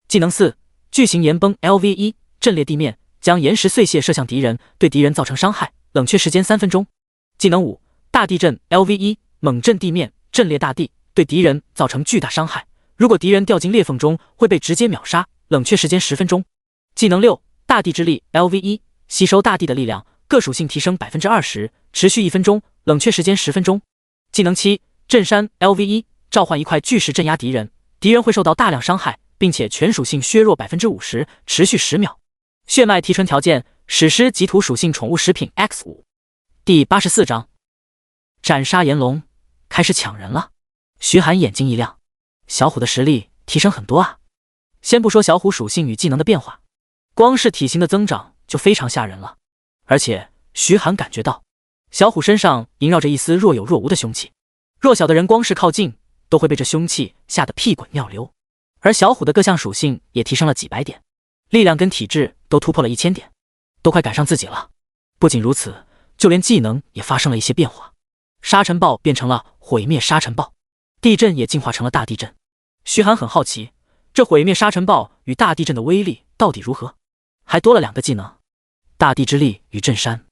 技能4：巨型岩崩 LV1，震裂地面，将岩石碎屑射向敌人，对敌人造成伤害，冷却时间3分钟。技能5：大地震 LV1，猛震地面，震裂大地，对敌人造成巨大伤害，如果敌人掉进裂缝中，会被直接秒杀，冷却时间10分钟。技能6：大地之力 LV1，吸收大地的力量，各属性提升20%，持续1分钟，冷却时间10分钟。技能7：震山 LV1，召唤一块巨石镇压敌人，敌人会受到大量伤害，并且全属性削弱50%，持续10秒。血脉提纯条件：史诗级土属性宠物食品 X5。第84章斩杀炎龙，开始抢人了。徐寒眼睛一亮，小虎的实力提升很多啊！先不说小虎属性与技能的变化，光是体型的增长就非常吓人了。而且徐寒感觉到小虎身上萦绕着一丝若有若无的凶气，弱小的人光是靠近都会被这凶气吓得屁滚尿流。而小虎的各项属性也提升了几百点，力量跟体质都突破了1000点，都快赶上自己了。不仅如此，就连技能也发生了一些变化，沙尘暴变成了毁灭沙尘暴，地震也进化成了大地震。徐寒很好奇，这毁灭沙尘暴与大地震的威力到底如何？还多了2个技能，大地之力与震山。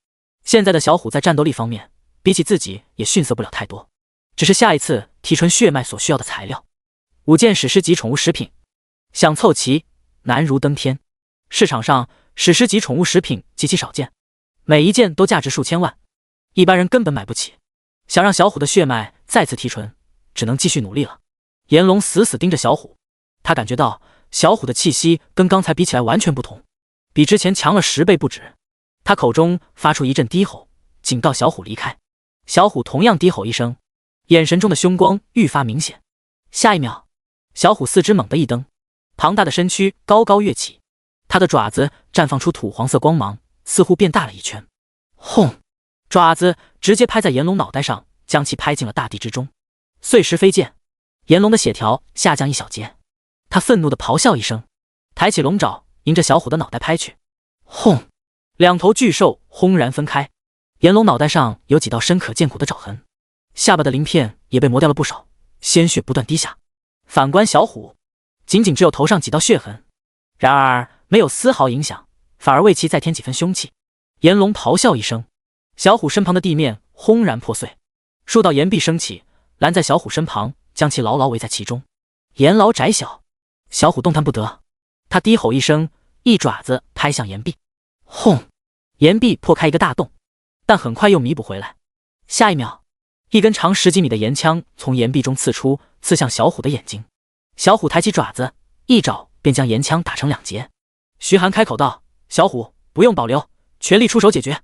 现在的小虎在战斗力方面，比起自己也逊色不了太多，只是下一次提纯血脉所需要的材料。5件史诗级宠物食品，想凑齐难如登天。市场上史诗级宠物食品极其少见，每一件都价值数千万，一般人根本买不起。想让小虎的血脉再次提纯，只能继续努力了。炎龙死死盯着小虎，他感觉到小虎的气息跟刚才比起来完全不同，比之前强了10倍不止。他口中发出一阵低吼，警告小虎离开。小虎同样低吼一声，眼神中的凶光愈发明显。下一秒，小虎四肢猛地一蹬，庞大的身躯高高跃起，他的爪子绽放出土黄色光芒，似乎变大了一圈。轰！爪子直接拍在炎龙脑袋上，将其拍进了大地之中。碎石飞溅，炎龙的血条下降1小节。他愤怒地咆哮一声，抬起龙爪，迎着小虎的脑袋拍去。轰！2头巨兽轰然分开，炎龙脑袋上有几道深可见骨的爪痕，下巴的鳞片也被磨掉了不少，鲜血不断滴下。反观小虎，仅仅只有头上几道血痕，然而没有丝毫影响，反而为其再添几分凶气。炎龙咆哮一声，小虎身旁的地面轰然破碎，数道岩壁升起，拦在小虎身旁，将其牢牢围在其中。岩牢窄小，小虎动弹不得，他低吼一声，一爪子拍向岩壁。轰！岩壁破开一个大洞，但很快又弥补回来。下一秒，一根长10几米的岩枪从岩壁中刺出，刺向小虎的眼睛。小虎抬起爪子，一爪便将岩枪打成2截。徐寒开口道：“小虎，不用保留，全力出手解决。”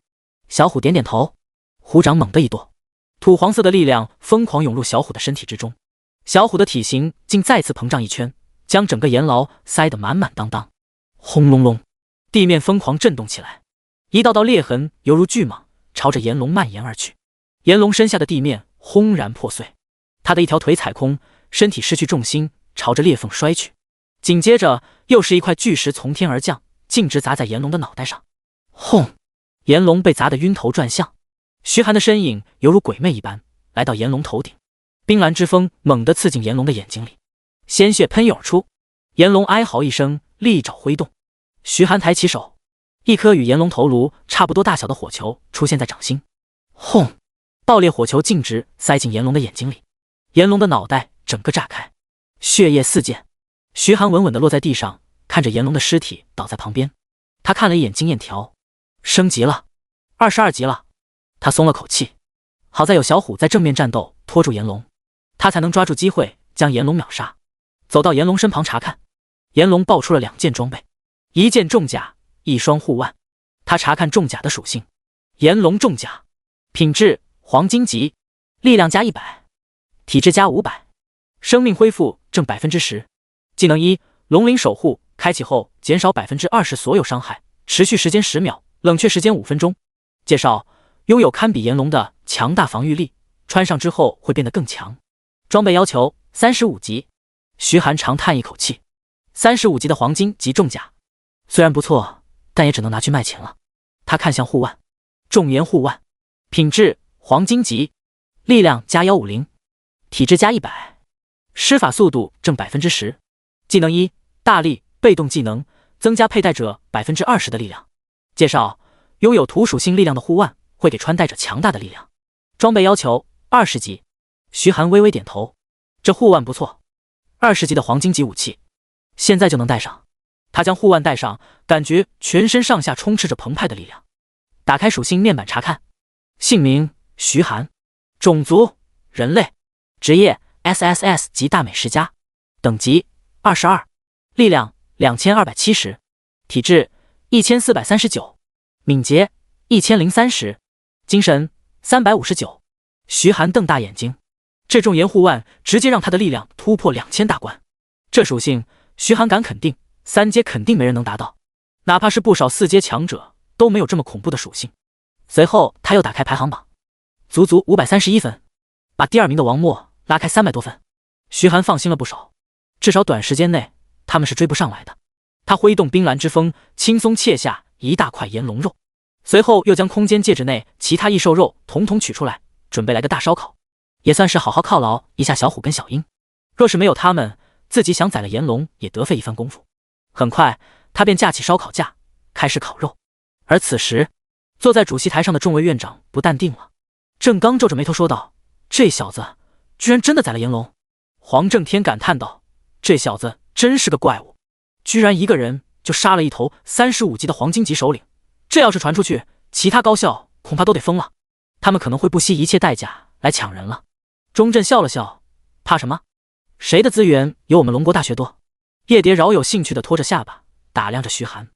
小虎点点头，虎掌猛地一跺，土黄色的力量疯狂涌入小虎的身体之中，小虎的体型竟再次膨胀一圈，将整个岩牢塞得满满当当。轰隆隆，地面疯狂震动起来，一道道裂痕犹如巨蟒，朝着炎龙蔓延而去。炎龙身下的地面轰然破碎，他的一条腿踩空，身体失去重心，朝着裂缝摔去。紧接着，又是一块巨石从天而降，径直砸在炎龙的脑袋上。轰！炎龙被砸得晕头转向。徐寒的身影犹如鬼魅一般来到炎龙头顶，冰蓝之风猛地刺进炎龙的眼睛里，鲜血喷涌而出。炎龙哀嚎一声，利爪挥动。徐寒抬起手，一颗与炎龙头颅差不多大小的火球出现在掌心。轰！爆裂火球径直塞进炎龙的眼睛里，炎龙的脑袋整个炸开，血液四溅。徐寒稳稳地落在地上，看着炎龙的尸体倒在旁边。他看了一眼经验条，升级了，22级了。他松了口气，好在有小虎在正面战斗拖住炎龙，他才能抓住机会将炎龙秒杀。走到炎龙身旁查看，炎龙爆出了2件装备，一件重甲，1双护腕。他查看重甲的属性，炎龙重甲，品质黄金级，力量加100，体质加500，生命恢复正10%。技能1，龙鳞守护，开启后减少20%所有伤害，持续时间10秒，冷却时间5分钟。介绍：拥有堪比炎龙的强大防御力，穿上之后会变得更强。装备要求35级。徐寒长叹一口气，35级的黄金级重甲虽然不错，但也只能拿去卖钱了。他看向护腕，重岩护腕，品质黄金级，力量加150，体质加100，施法速度正10%。技能1，大力，被动技能，增加佩戴者20%的力量。介绍：拥有土属性力量的护腕会给穿戴者强大的力量。装备要求20级。徐寒微微点头，这护腕不错，20级的黄金级武器，现在就能戴上。他将护腕戴上，感觉全身上下充斥着澎湃的力量。打开属性面板查看，姓名徐寒，种族人类，职业 SSS 级大美食家，等级22，力量2270，体质1439，敏捷1030，精神359。徐寒瞪大眼睛，这重岩护腕直接让他的力量突破2000大关。这属性徐寒敢肯定，3阶肯定没人能达到，哪怕是不少4阶强者都没有这么恐怖的属性。随后他又打开排行榜，足足531分，把第2名的王默拉开300多分。徐寒放心了不少，至少短时间内他们是追不上来的。他挥动冰蓝之风，轻松切下一大块炎龙肉，随后又将空间戒指内其他异兽肉统统取出来，准备来个大烧烤，也算是好好犒劳一下小虎跟小樱。若是没有他们，自己想宰了炎龙也得费一番功夫。很快他便架起烧烤架，开始烤肉。而此时坐在主席台上的众位院长不淡定了，郑刚皱着眉头说道：这小子居然真的宰了炎龙。黄正天感叹道：这小子真是个怪物，居然一个人就杀了一头35级的黄金级首领，这要是传出去，其他高校恐怕都得疯了，他们可能会不惜一切代价来抢人了。钟镇笑了笑，怕什么？谁的资源有我们龙国大学多？叶蝶饶有兴趣地拖着下巴打量着徐寒，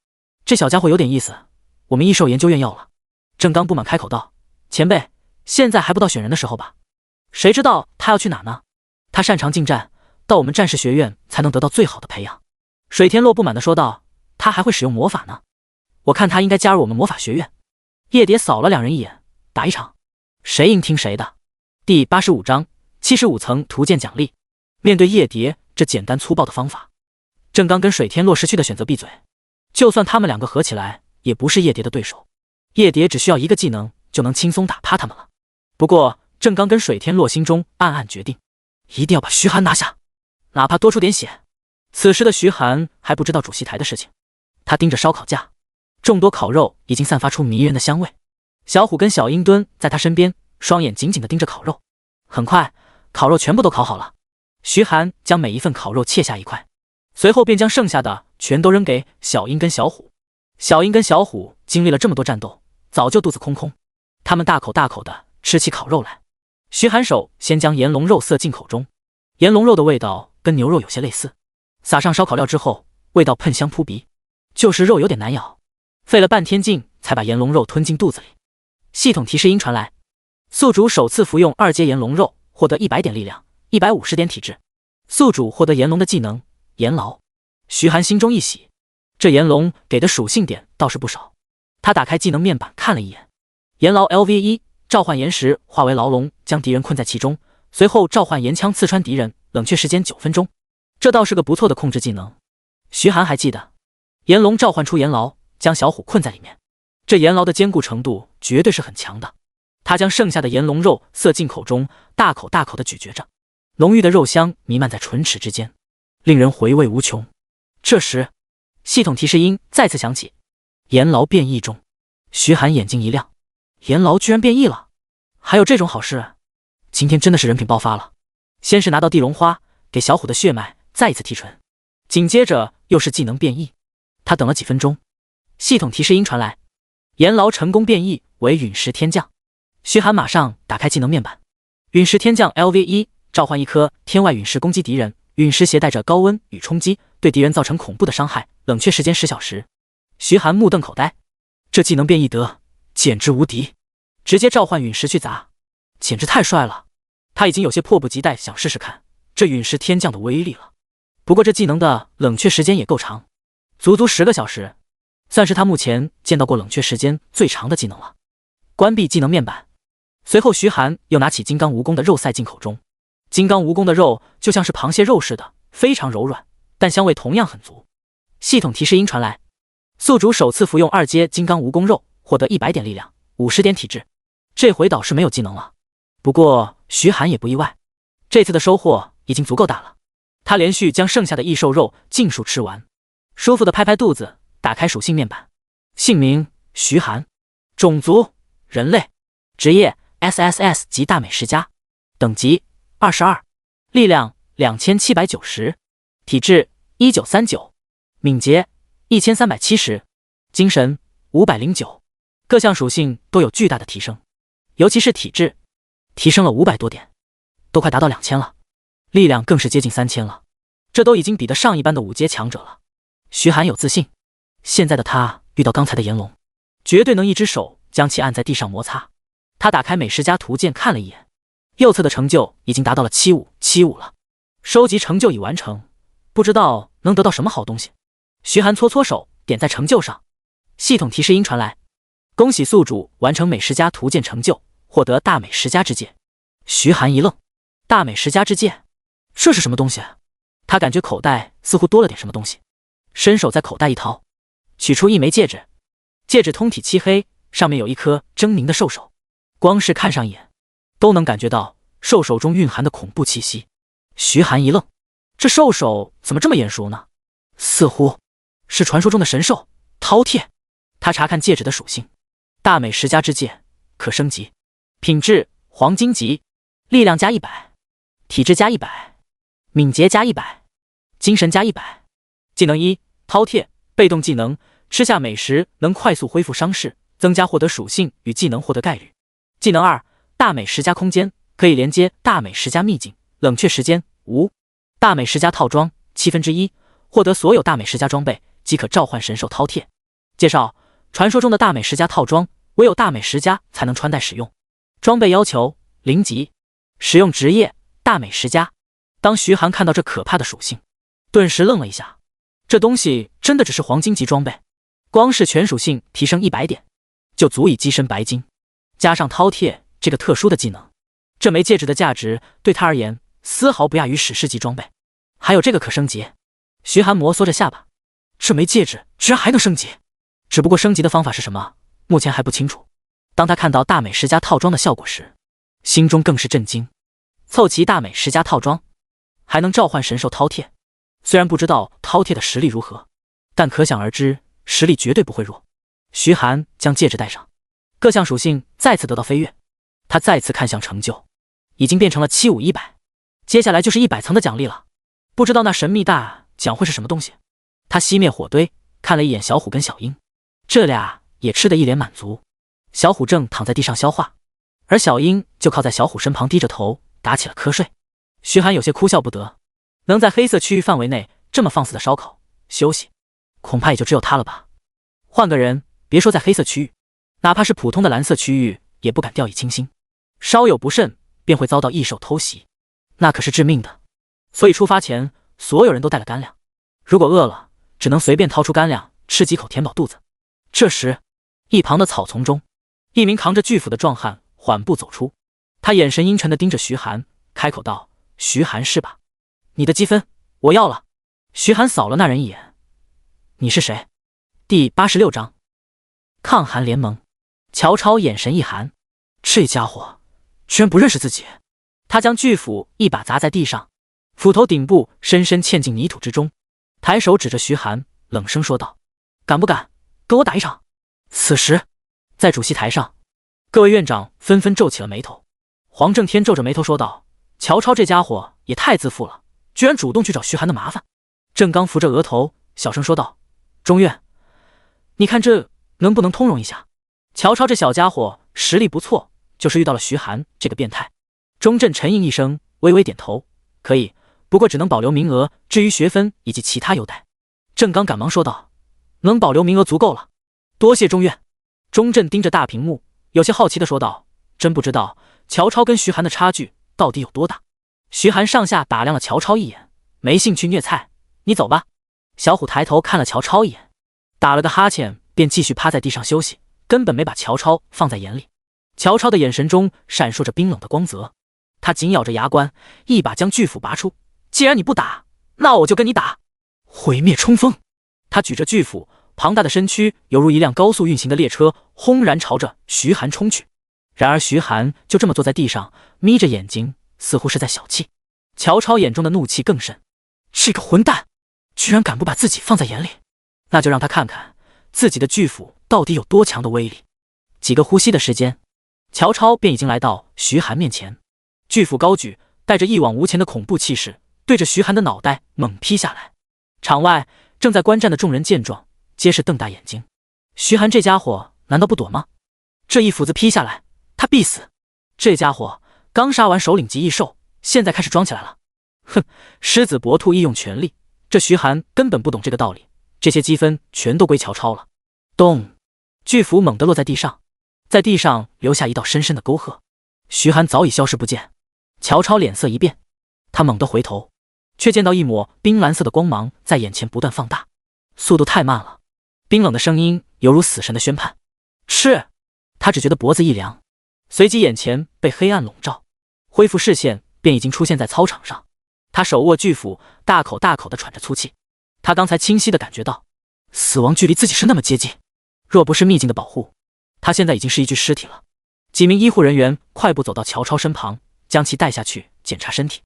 这小家伙有点意思，我们异兽研究院要了。郑刚不满开口道：前辈，现在还不到选人的时候吧？谁知道他要去哪呢？他擅长近战，到我们战士学院才能得到最好的培养。水天洛不满地说道：他还会使用魔法呢，我看他应该加入我们魔法学院。叶蝶扫了2人一眼，打一场，谁赢听谁的。第85章75层图鉴奖励。面对叶蝶这简单粗暴的方法，郑刚跟水天洛识趣的选择闭嘴，就算他们2个合起来也不是叶蝶的对手，叶蝶只需要1个技能就能轻松打趴他们了。不过郑刚跟水天洛心中暗暗决定，一定要把徐寒拿下，哪怕多出点血。此时的徐寒还不知道主席台的事情，他盯着烧烤架，众多烤肉已经散发出迷人的香味。小虎跟小樱蹲在他身边，双眼紧紧地盯着烤肉。很快烤肉全部都烤好了，徐寒将每一份烤肉切下1块，随后便将剩下的全都扔给小樱跟小虎。小樱跟小虎经历了这么多战斗，早就肚子空空，他们大口大口地吃起烤肉来。徐寒手先将炎龙肉塞进口中，炎龙肉的味道跟牛肉有些类似，撒上烧烤料之后，味道喷香扑鼻，就是肉有点难咬，费了半天劲才把炎龙肉吞进肚子里。系统提示音传来，宿主首次服用2阶炎龙肉，获得100点力量，150点体质。宿主获得炎龙的技能炎牢。徐寒心中一喜，这炎龙给的属性点倒是不少。他打开技能面板看了一眼，炎牢 LV1，召唤岩石化为牢笼，将敌人困在其中，随后召唤岩枪刺穿敌人，冷却时间9分钟。这倒是个不错的控制技能。徐寒还记得，炎龙召唤出炎牢，将小虎困在里面，这炎牢的坚固程度绝对是很强的。他将剩下的炎龙肉塞进口中，大口大口地咀嚼着，浓郁的肉香弥漫在唇齿之间，令人回味无穷。这时，系统提示音再次响起，炎牢变异中。徐寒眼睛一亮，炎牢居然变异了，还有这种好事？今天真的是人品爆发了。先是拿到地龙花，给小虎的血脉再一次提纯，紧接着又是技能变异。他等了几分钟，系统提示音传来，炎牢成功变异为陨石天降。徐寒马上打开技能面板，陨石天降 LV1，召唤一颗天外陨石攻击敌人，陨石携带着高温与冲击，对敌人造成恐怖的伤害，冷却时间10小时。徐寒目瞪口呆，这技能变异得简直无敌，直接召唤陨石去砸，简直太帅了。他已经有些迫不及待想试试看这陨石天降的威力了。不过这技能的冷却时间也够长，足足10个小时，算是他目前见到过冷却时间最长的技能了。关闭技能面板，随后徐寒又拿起金刚蜈蚣的肉塞进口中。金刚蜈蚣的肉就像是螃蟹肉似的，非常柔软，但香味同样很足。系统提示音传来，宿主首次服用2阶金刚蜈蚣肉，获得100点力量，50点体质。这回倒是没有技能了，不过徐寒也不意外，这次的收获已经足够大了。他连续将剩下的异兽肉尽数吃完，舒服的拍拍肚子，打开属性面板。姓名徐寒，种族人类，职业 SSS 级大美食家，等级22，力量2790，体质1939，敏捷1370，精神509，各项属性都有巨大的提升，尤其是体质提升了500多点，都快达到2000了，力量更是接近3000了，这都已经比得上一般的5阶强者了。徐寒有自信，现在的他遇到刚才的炎龙，绝对能一只手将其按在地上摩擦。他打开美食家图鉴看了一眼，右侧的成就已经达到了7575了，收集成就已完成，不知道能得到什么好东西。徐寒搓搓手，点在成就上，系统提示音传来，恭喜宿主完成美食家图鉴成就，获得大美食家之戒。徐寒一愣，大美食家之戒，这是什么东西？他感觉口袋似乎多了点什么东西，伸手在口袋一掏，取出一枚戒指，戒指通体漆黑，上面有一颗狰狞的兽首，光是看上眼都能感觉到兽首中蕴含的恐怖气息。徐寒一愣，这兽首怎么这么眼熟呢？似乎是传说中的神兽饕餮。他查看戒指的属性，大美食家之戒可升级，品质黄金级，力量加100，体质加100，敏捷加100，精神加100。技能1，饕餮，被动技能，吃下美食能快速恢复伤势，增加获得属性与技能获得概率。技能2，大美食家空间，可以连接大美食家秘境，冷却时间无。大美食家套装1/7，获得所有大美食家装备即可召唤神兽饕餮。介绍：传说中的大美食家套装，唯有大美食家才能穿戴使用。装备要求0级，使用职业大美食家。当徐寒看到这可怕的属性，顿时愣了一下，这东西真的只是黄金级装备，光是全属性提升100点，就足以跻身白金，加上饕餮这个特殊的技能，这枚戒指的价值对他而言丝毫不亚于史诗级装备。还有这个可升级，徐寒摩挲着下巴，这枚戒指居然还能升级，只不过升级的方法是什么，目前还不清楚。当他看到大美食家套装的效果时，心中更是震惊。凑齐大美食家套装，还能召唤神兽饕餮。虽然不知道饕餮的实力如何，但可想而知，实力绝对不会弱。徐寒将戒指戴上，各项属性再次得到飞跃。他再次看向成就，已经变成了75100，接下来就是100层的奖励了。不知道那神秘大奖会是什么东西。他熄灭火堆，看了一眼小虎跟小樱，这俩也吃得一脸满足。小虎正躺在地上消化，而小樱就靠在小虎身旁低着头打起了瞌睡。徐寒有些哭笑不得，能在黑色区域范围内这么放肆的烧烤休息，恐怕也就只有他了吧。换个人，别说在黑色区域，哪怕是普通的蓝色区域也不敢掉以轻心。稍有不慎便会遭到异兽偷袭，那可是致命的。所以出发前，所有人都带了干粮。如果饿了，只能随便掏出干粮吃几口填饱肚子。这时，一旁的草丛中，一名扛着巨斧的壮汉缓步走出，他眼神阴沉地盯着徐寒，开口道：“徐寒是吧？你的积分我要了。”徐寒扫了那人一眼：“你是谁？”第86章抗寒联盟。乔超眼神一寒，这家伙居然不认识自己。他将巨斧一把砸在地上，斧头顶部深深嵌进泥土之中，抬手指着徐寒，冷声说道：“敢不敢跟我打一场？”此时，在主席台上，各位院长纷纷皱起了眉头。黄正天皱着眉头说道：“乔超这家伙也太自负了，居然主动去找徐寒的麻烦。”郑刚扶着额头，小声说道：“钟院，你看这能不能通融一下？乔超这小家伙实力不错，就是遇到了徐寒这个变态。”钟震沉吟一声，微微点头：“可以，不过只能保留名额，至于学分以及其他优待。”郑刚赶忙说道：“能保留名额足够了，多谢钟院。”钟震盯着大屏幕，有些好奇地说道：“真不知道乔超跟徐寒的差距到底有多大。”徐寒上下打量了乔超一眼，没兴趣虐菜，你走吧。小虎抬头看了乔超一眼，打了个哈欠，便继续趴在地上休息，根本没把乔超放在眼里。乔超的眼神中闪烁着冰冷的光泽，他紧咬着牙关，一把将巨斧拔出：“既然你不打，那我就跟你打！”毁灭冲锋！他举着巨斧，庞大的身躯犹如一辆高速运行的列车，轰然朝着徐寒冲去。然而徐寒就这么坐在地上，眯着眼睛，似乎是在小气。乔超眼中的怒气更甚，这个混蛋居然敢不把自己放在眼里，那就让他看看自己的巨斧到底有多强的威力。几个呼吸的时间，乔超便已经来到徐寒面前，巨斧高举，带着一往无前的恐怖气势，对着徐寒的脑袋猛劈下来。场外正在观战的众人见状，皆是瞪大眼睛。徐寒这家伙难道不躲吗？这一斧子劈下来，他必死。这家伙刚杀完首领级异兽，现在开始装起来了。哼，狮子搏兔，义用全力。这徐寒根本不懂这个道理，这些积分全都归乔超了。咚！巨斧猛地落在地上，在地上留下一道深深的沟壑。徐寒早已消失不见。乔超脸色一变，他猛地回头，却见到一抹冰蓝色的光芒在眼前不断放大，速度太慢了。冰冷的声音犹如死神的宣判。吃！他只觉得脖子一凉，随即眼前被黑暗笼罩，恢复视线便已经出现在操场上。他手握巨斧，大口大口地喘着粗气。他刚才清晰地感觉到，死亡距离自己是那么接近，若不是秘境的保护，他现在已经是一具尸体了。几名医护人员快步走到乔超身旁，将其带下去检查身体。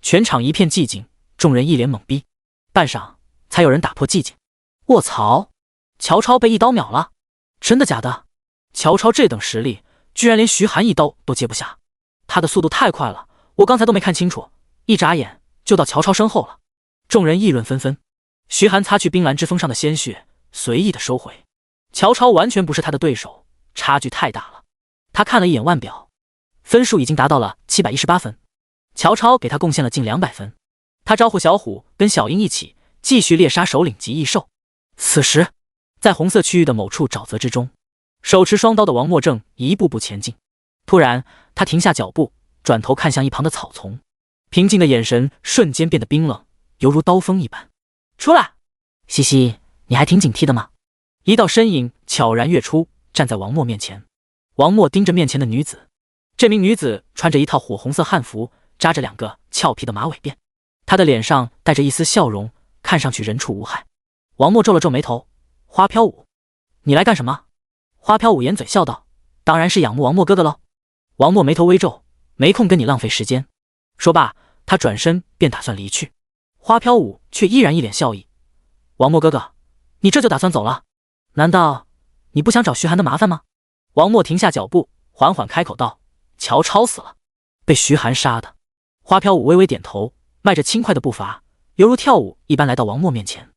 全场一片寂静，众人一脸懵逼。半晌，才有人打破寂静。卧槽！乔超被一刀秒了，真的假的？乔超这等实力，居然连徐寒一刀都接不下，他的速度太快了，我刚才都没看清楚，一眨眼就到乔超身后了。众人议论纷纷。徐寒擦去冰蓝之锋上的鲜血，随意的收回。乔超完全不是他的对手，差距太大了。他看了一眼腕表，分数已经达到了718分，乔超给他贡献了近200分。他招呼小虎跟小樱一起继续猎杀首领级异兽。此时，在红色区域的某处沼泽之中，手持双刀的王默正一步步前进。突然，他停下脚步，转头看向一旁的草丛，平静的眼神瞬间变得冰冷，犹如刀锋一般。出来！西西，你还挺警惕的嘛。一道身影悄然跃出，站在王默面前。王默盯着面前的女子，这名女子穿着一套火红色汉服，扎着2个俏皮的马尾辫，她的脸上带着一丝笑容，看上去人畜无害。王默皱了皱眉头：“花飘舞，你来干什么？”花飘舞掩嘴笑道：“当然是仰慕王默哥哥喽。”王默眉头微皱：“没空跟你浪费时间。”说罢，他转身便打算离去。花飘舞却依然一脸笑意：“王默哥哥，你这就打算走了？难道你不想找徐寒的麻烦吗？”王默停下脚步，缓缓开口道：“乔超死了，被徐寒杀的。”花飘舞微微点头，迈着轻快的步伐，犹如跳舞一般来到王默面前。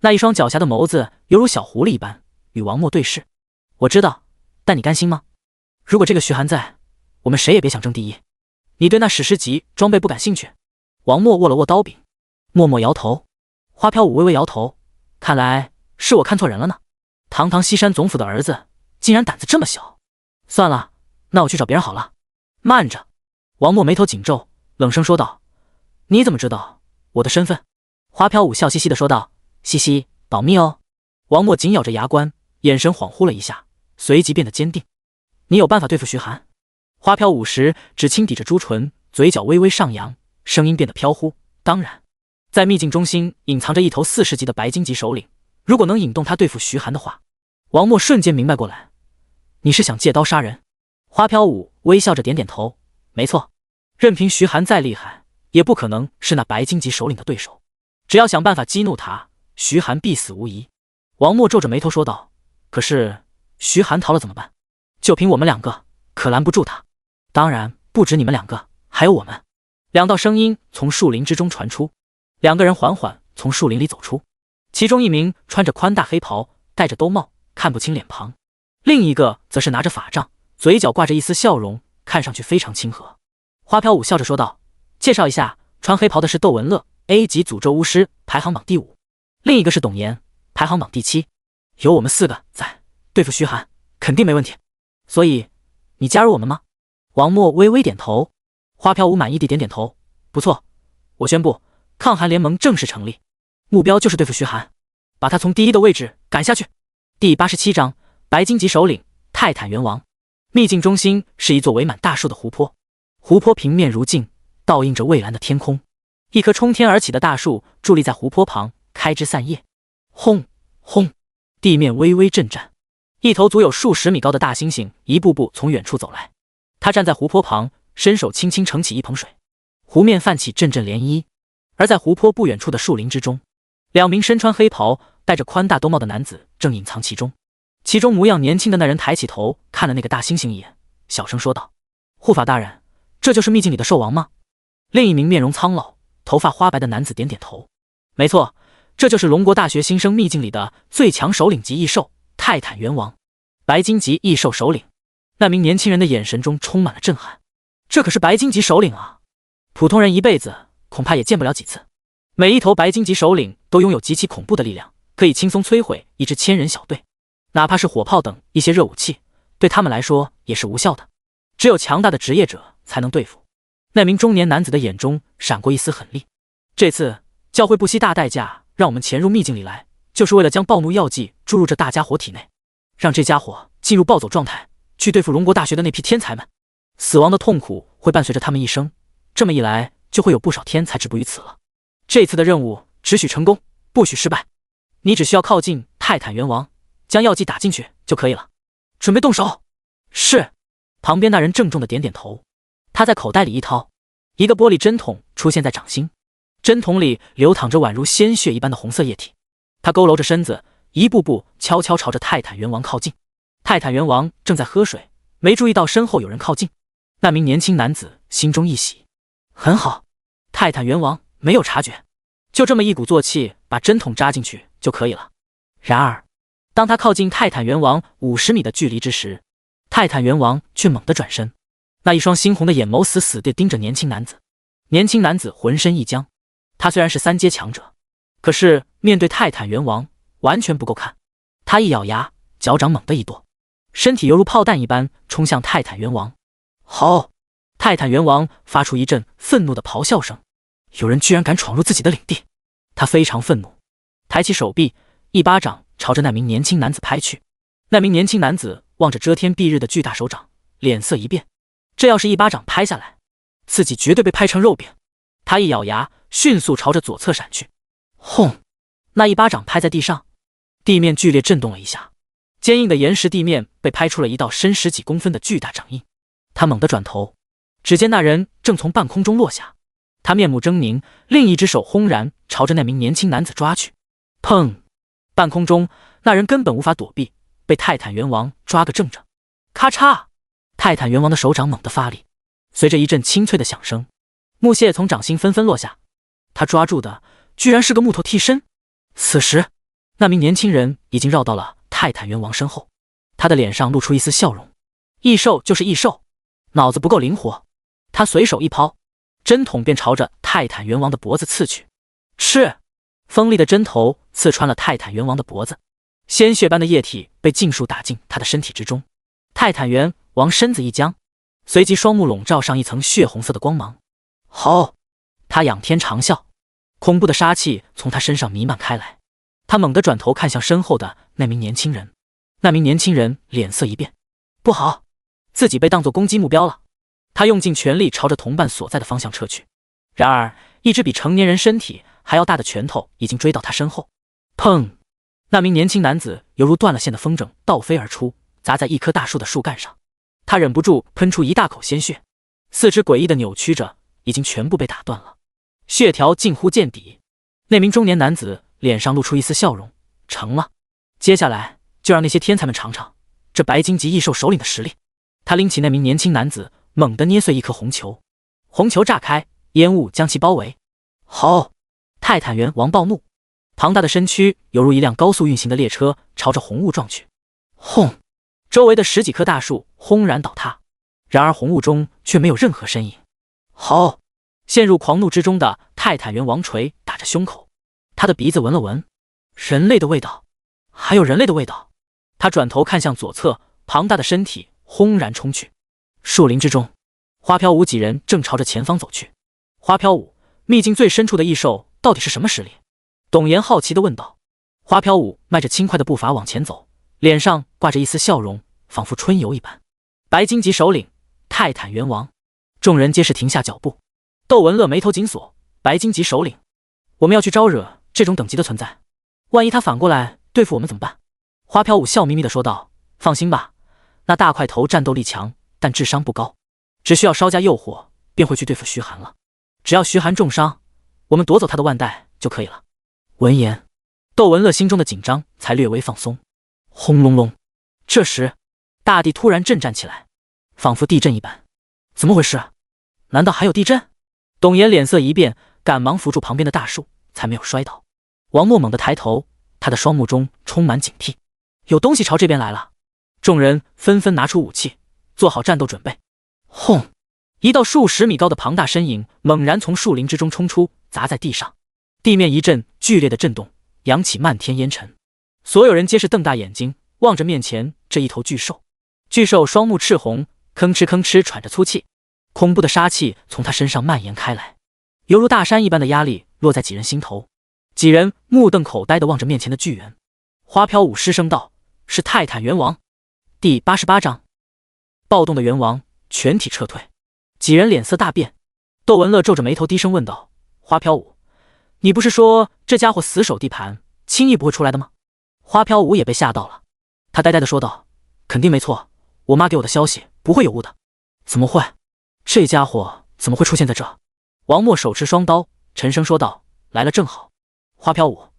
那一双狡黠的眸子犹如小狐狸一般，与王默对视。“我知道，但你甘心吗？如果这个徐寒在，我们谁也别想争第一。你对那史诗级装备不感兴趣？”王默握了握刀柄，默默摇头。花飘舞微微摇头，看来是我看错人了呢。堂堂西山总府的儿子，竟然胆子这么小。算了，那我去找别人好了。慢着！王默眉头紧皱，冷声说道：“你怎么知道我的身份？”花飘舞笑嘻嘻地说道：“嘻嘻，保密哦。”王默紧咬着牙关，眼神恍惚了一下，随即变得坚定：“你有办法对付徐寒？”花飘舞时只轻抵着朱唇，嘴角微微上扬，声音变得飘忽：“当然，在秘境中心隐藏着一头40级的白金级首领，如果能引动他对付徐寒的话。”王默瞬间明白过来：“你是想借刀杀人？”花飘舞微笑着点点头：“没错，任凭徐寒再厉害，也不可能是那白金级首领的对手。只要想办法激怒他，徐寒必死无疑。”王默皱着眉头说道：“可是徐寒逃了怎么办？就凭我们2个，可拦不住他。当然，不止你们2个，还有我们。”2道声音从树林之中传出，2个人缓缓从树林里走出，其中一名穿着宽大黑袍，戴着兜帽，看不清脸庞；另一个则是拿着法杖，嘴角挂着一丝笑容，看上去非常亲和。花飘舞笑着说道：“介绍一下，穿黑袍的是窦文乐 ，A 级诅咒巫师，排行榜第5；另一个是董岩，排行榜第7。有我们4个在，对付徐寒肯定没问题。所以，你加入我们吗？”王默微微点头。花飘舞满意地点点头：“不错，我宣布，抗韩联盟正式成立，目标就是对付徐寒，把他从第1的位置赶下去。”第87章，白金级首领泰坦元王。秘境中心是一座围满大树的湖泊，湖泊平面如镜，倒映着蔚蓝的天空。一棵冲天而起的大树伫立在湖泊旁，开枝散叶。轰轰，地面微微震颤。一头足有数十米高的大猩猩一步步从远处走来，他站在湖泊旁，伸手轻轻盛起一盆水，湖面泛起阵阵涟漪。而在湖泊不远处的树林之中，2名身穿黑袍、戴着宽大兜帽的男子正隐藏其中。其中模样年轻的那人抬起头看了那个大猩猩一眼，小声说道：“护法大人，这就是秘境里的兽王吗？”另一名面容苍老、头发花白的男子点点头：“没错，这就是龙国大学新生秘境里的最强首领级异兽泰坦元王，白金级异兽首领。”那名年轻人的眼神中充满了震撼：“这可是白金级首领啊！普通人一辈子恐怕也见不了几次。每一头白金级首领都拥有极其恐怖的力量，可以轻松摧毁一支1000人小队。哪怕是火炮等一些热武器，对他们来说也是无效的，只有强大的职业者才能对付。”那名中年男子的眼中闪过一丝狠厉：“这次教会不惜大代价让我们潜入秘境里来，就是为了将暴怒药剂注入这大家伙体内，让这家伙进入暴走状态，去对付龙国大学的那批天才们。死亡的痛苦会伴随着他们一生，这么一来就会有不少天才止步于此了。这次的任务只许成功，不许失败。你只需要靠近泰坦元王，将药剂打进去就可以了。准备动手。”“是。”旁边那人郑重的点点头。他在口袋里一掏，一个玻璃针筒出现在掌心，针筒里流淌着宛如鲜血一般的红色液体。他佝偻着身子，一步步悄悄朝着泰坦元王靠近。泰坦元王正在喝水，没注意到身后有人靠近。那名年轻男子心中一喜：“很好，泰坦元王没有察觉，就这么一鼓作气把针筒扎进去就可以了。”然而当他靠近泰坦元王50米的距离之时，泰坦元王却猛地转身，那一双猩红的眼眸死死地盯着年轻男子。年轻男子浑身一僵，他虽然是3阶强者，可是面对泰坦元王完全不够看。他一咬牙，脚掌猛地一跺，身体犹如炮弹一般冲向泰坦元王。吼！泰坦元王发出一阵愤怒的咆哮声，有人居然敢闯入自己的领地，他非常愤怒，抬起手臂，一巴掌朝着那名年轻男子拍去。那名年轻男子望着遮天蔽日的巨大手掌，脸色一变，这要是一巴掌拍下来，自己绝对被拍成肉饼。他一咬牙，迅速朝着左侧闪去。轰！那一巴掌拍在地上，地面剧烈震动了一下，坚硬的岩石地面被拍出了一道深10几公分的巨大掌印。他猛地转头，只见那人正从半空中落下，他面目狰狞，另一只手轰然朝着那名年轻男子抓去。砰！半空中那人根本无法躲避，被泰坦元王抓个正着。咔嚓！泰坦元王的手掌猛地发力，随着一阵清脆的响声，木屑从掌心纷纷落下。他抓住的居然是个木头替身。此时那名年轻人已经绕到了泰坦元王身后，他的脸上露出一丝笑容。异兽就是异兽，脑子不够灵活。他随手一抛，针筒便朝着泰坦元王的脖子刺去。是！锋利的针头刺穿了泰坦元王的脖子，鲜血般的液体被尽数打进他的身体之中。泰坦元王身子一僵，随即双目笼罩上一层血红色的光芒。吼！他仰天长啸，恐怖的杀气从他身上弥漫开来。他猛地转头看向身后的那名年轻人，那名年轻人脸色一变，不好，自己被当作攻击目标了。他用尽全力朝着同伴所在的方向撤去，然而一只比成年人身体还要大的拳头已经追到他身后。砰！那名年轻男子犹如断了线的风筝倒飞而出，砸在一棵大树的树干上。他忍不住喷出一大口鲜血，四肢诡异的扭曲着，已经全部被打断了，血条近乎见底。那名中年男子脸上露出一丝笑容，成了，接下来就让那些天才们尝尝这白金级异兽首领的实力。他拎起那名年轻男子，猛地捏碎一颗红球，红球炸开，烟雾将其包围。吼！泰坦猿王暴怒，庞大的身躯犹如一辆高速运行的列车，朝着红雾撞去。轰！周围的10几棵大树轰然倒塌，然而红雾中却没有任何身影。吼！陷入狂怒之中的泰坦猿王锤打着胸口，他的鼻子闻了闻，人类的味道，还有人类的味道。他转头看向左侧，庞大的身体轰然冲去。树林之中，花飘舞几人正朝着前方走去。花飘舞，秘境最深处的异兽到底是什么实力？董岩好奇地问道。花飘舞迈着轻快的步伐往前走，脸上挂着一丝笑容，仿佛春游一般。白金级首领泰坦猿王，众人皆是停下脚步。窦文乐眉头紧锁，白金级首领，我们要去招惹这种等级的存在，万一他反过来对付我们怎么办？花飘舞笑眯眯地说道，放心吧，那大块头战斗力强，但智商不高，只需要稍加诱惑便会去对付徐寒了。只要徐寒重伤，我们夺走他的腕带就可以了。闻言，窦文乐心中的紧张才略微放松。轰隆隆，这时大地突然震颤起来，仿佛地震一般。怎么回事？难道还有地震？董岩脸色一变，赶忙扶住旁边的大树，才没有摔倒。王默猛地抬头，他的双目中充满警惕，有东西朝这边来了。众人纷纷拿出武器，做好战斗准备。轰！一道数10米高的庞大身影猛然从树林之中冲出，砸在地上，地面一阵剧烈的震动，扬起漫天烟尘。所有人皆是瞪大眼睛望着面前这一头巨兽。巨兽双目赤红，吭哧吭哧喘着粗气，恐怖的杀气从他身上蔓延开来，犹如大山一般的压力落在几人心头。几人目瞪口呆地望着面前的巨猿。花飘舞失声道，是泰坦猿王。第88章，暴动的猿王全体撤退。几人脸色大变。窦文乐皱着眉头低声问道，花飘舞，你不是说这家伙死守地盘，轻易不会出来的吗？花飘舞也被吓到了，他呆呆地说道，肯定没错，我妈给我的消息不会有误的。怎么会？这家伙怎么会出现在这？王默手持双刀，沉声说道，来了正好。花飘舞，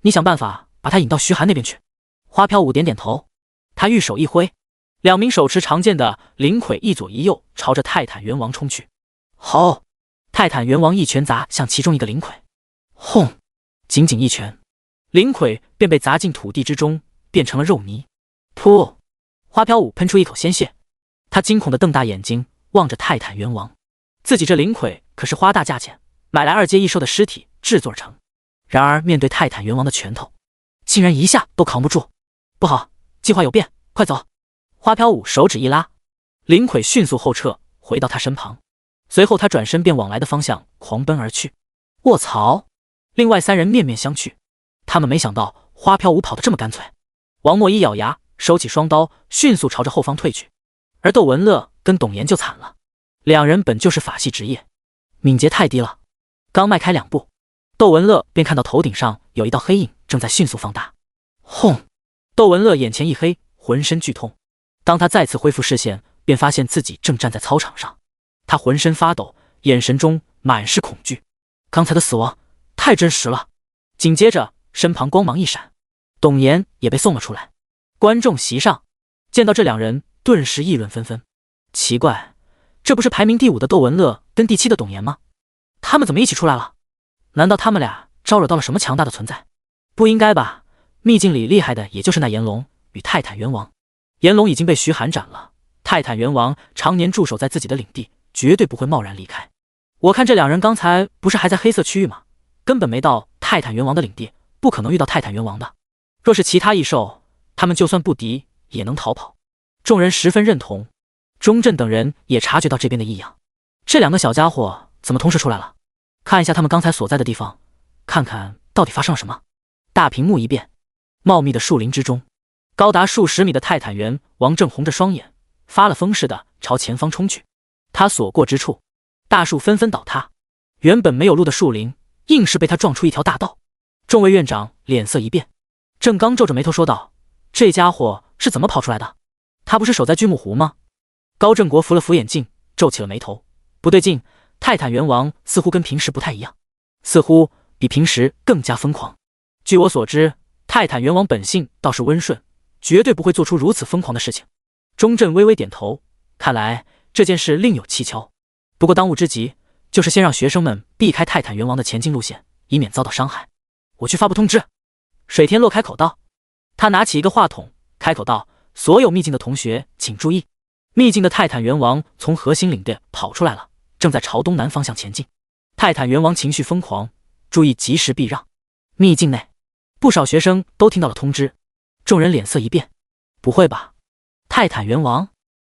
你想办法把他引到徐寒那边去。花飘舞点点头，他玉手一挥，2名手持长剑的灵魁一左一右朝着泰坦猿王冲去。好！泰坦猿王一拳砸向其中一个灵魁，轰！仅仅一拳，灵魁便被砸进土地之中，变成了肉泥。噗！花飘舞喷出一口鲜血，他惊恐地瞪大眼睛望着泰坦猿王。自己这灵魁可是花大价钱买来2阶异兽的尸体制作而成，然而面对泰坦猿王的拳头，竟然一下都扛不住。不好，计划有变，快走！花飘舞手指一拉，灵魁迅速后撤，回到他身旁。随后他转身便往来的方向狂奔而去。卧槽！另外3人面面相觑，他们没想到花飘舞跑得这么干脆。王默一咬牙，收起双刀，迅速朝着后方退去。而窦文乐跟董岩就惨了，2人本就是法系职业，敏捷太低了，刚迈开2步，窦文乐便看到头顶上有一道黑影正在迅速放大。轰！窦文乐眼前一黑，浑身剧痛。当他再次恢复视线，便发现自己正站在操场上。他浑身发抖，眼神中满是恐惧。刚才的死亡太真实了。紧接着身旁光芒一闪，董岩也被送了出来。观众席上见到这2人，顿时议论纷纷。奇怪，这不是排名第5的窦文乐跟第7的董岩吗？他们怎么一起出来了？难道他们俩招惹到了什么强大的存在？不应该吧，秘境里厉害的也就是那炎龙与泰坦猿王。炎龙已经被徐寒斩了，泰坦猿王常年驻守在自己的领地，绝对不会贸然离开。我看这2人刚才不是还在黑色区域吗？根本没到泰坦猿王的领地，不可能遇到泰坦猿王的。若是其他异兽，他们就算不敌也能逃跑。众人十分认同。钟震等人也察觉到这边的异样，这两个小家伙怎么同时出来了？看一下他们刚才所在的地方，看看到底发生了什么。大屏幕一变，茂密的树林之中，高达数十米的泰坦猿王正红着双眼，发了疯似的朝前方冲去。他所过之处，大树纷纷倒塌，原本没有路的树林硬是被他撞出一条大道。众位院长脸色一变，郑刚皱着眉头说道：“这家伙是怎么跑出来的？他不是守在巨木湖吗？”高正国扶了扶眼镜，皱起了眉头，不对劲，泰坦猿王似乎跟平时不太一样，似乎比平时更加疯狂。据我所知，泰坦猿王本性倒是温顺，绝对不会做出如此疯狂的事情。钟震微微点头，看来这件事另有蹊跷。不过当务之急就是先让学生们避开泰坦猿王的前进路线，以免遭到伤害。我去发布通知。水天洛开口道，他拿起一个话筒，开口道：“所有秘境的同学请注意，秘境的泰坦猿王从核心领地跑出来了，正在朝东南方向前进。泰坦猿王情绪疯狂，注意及时避让。”秘境内，不少学生都听到了通知，众人脸色一变，不会吧？泰坦猿王，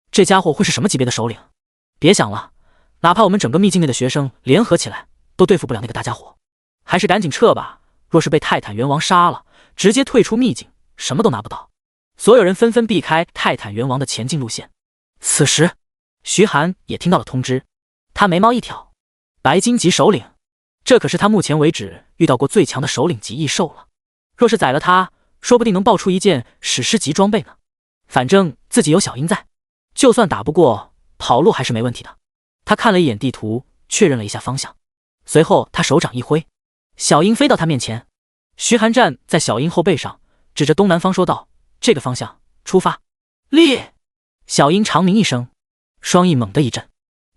这家伙会是什么级别的首领？别想了，哪怕我们整个秘境内的学生联合起来，都对付不了那个大家伙，还是赶紧撤吧。若是被泰坦猿王杀了，直接退出秘境，什么都拿不到。所有人纷纷避开泰坦猿王的前进路线。此时，徐寒也听到了通知，他眉毛一挑，白金级首领，这可是他目前为止遇到过最强的首领级异兽了。若是宰了他，说不定能爆出一件史诗级装备呢。反正自己有小樱在，就算打不过，跑路还是没问题的。他看了一眼地图，确认了一下方向，随后他手掌一挥，小樱飞到他面前。徐寒站在小樱后背上，指着东南方说道：“这个方向出发。”烈！小樱长鸣一声，双翼猛地一震，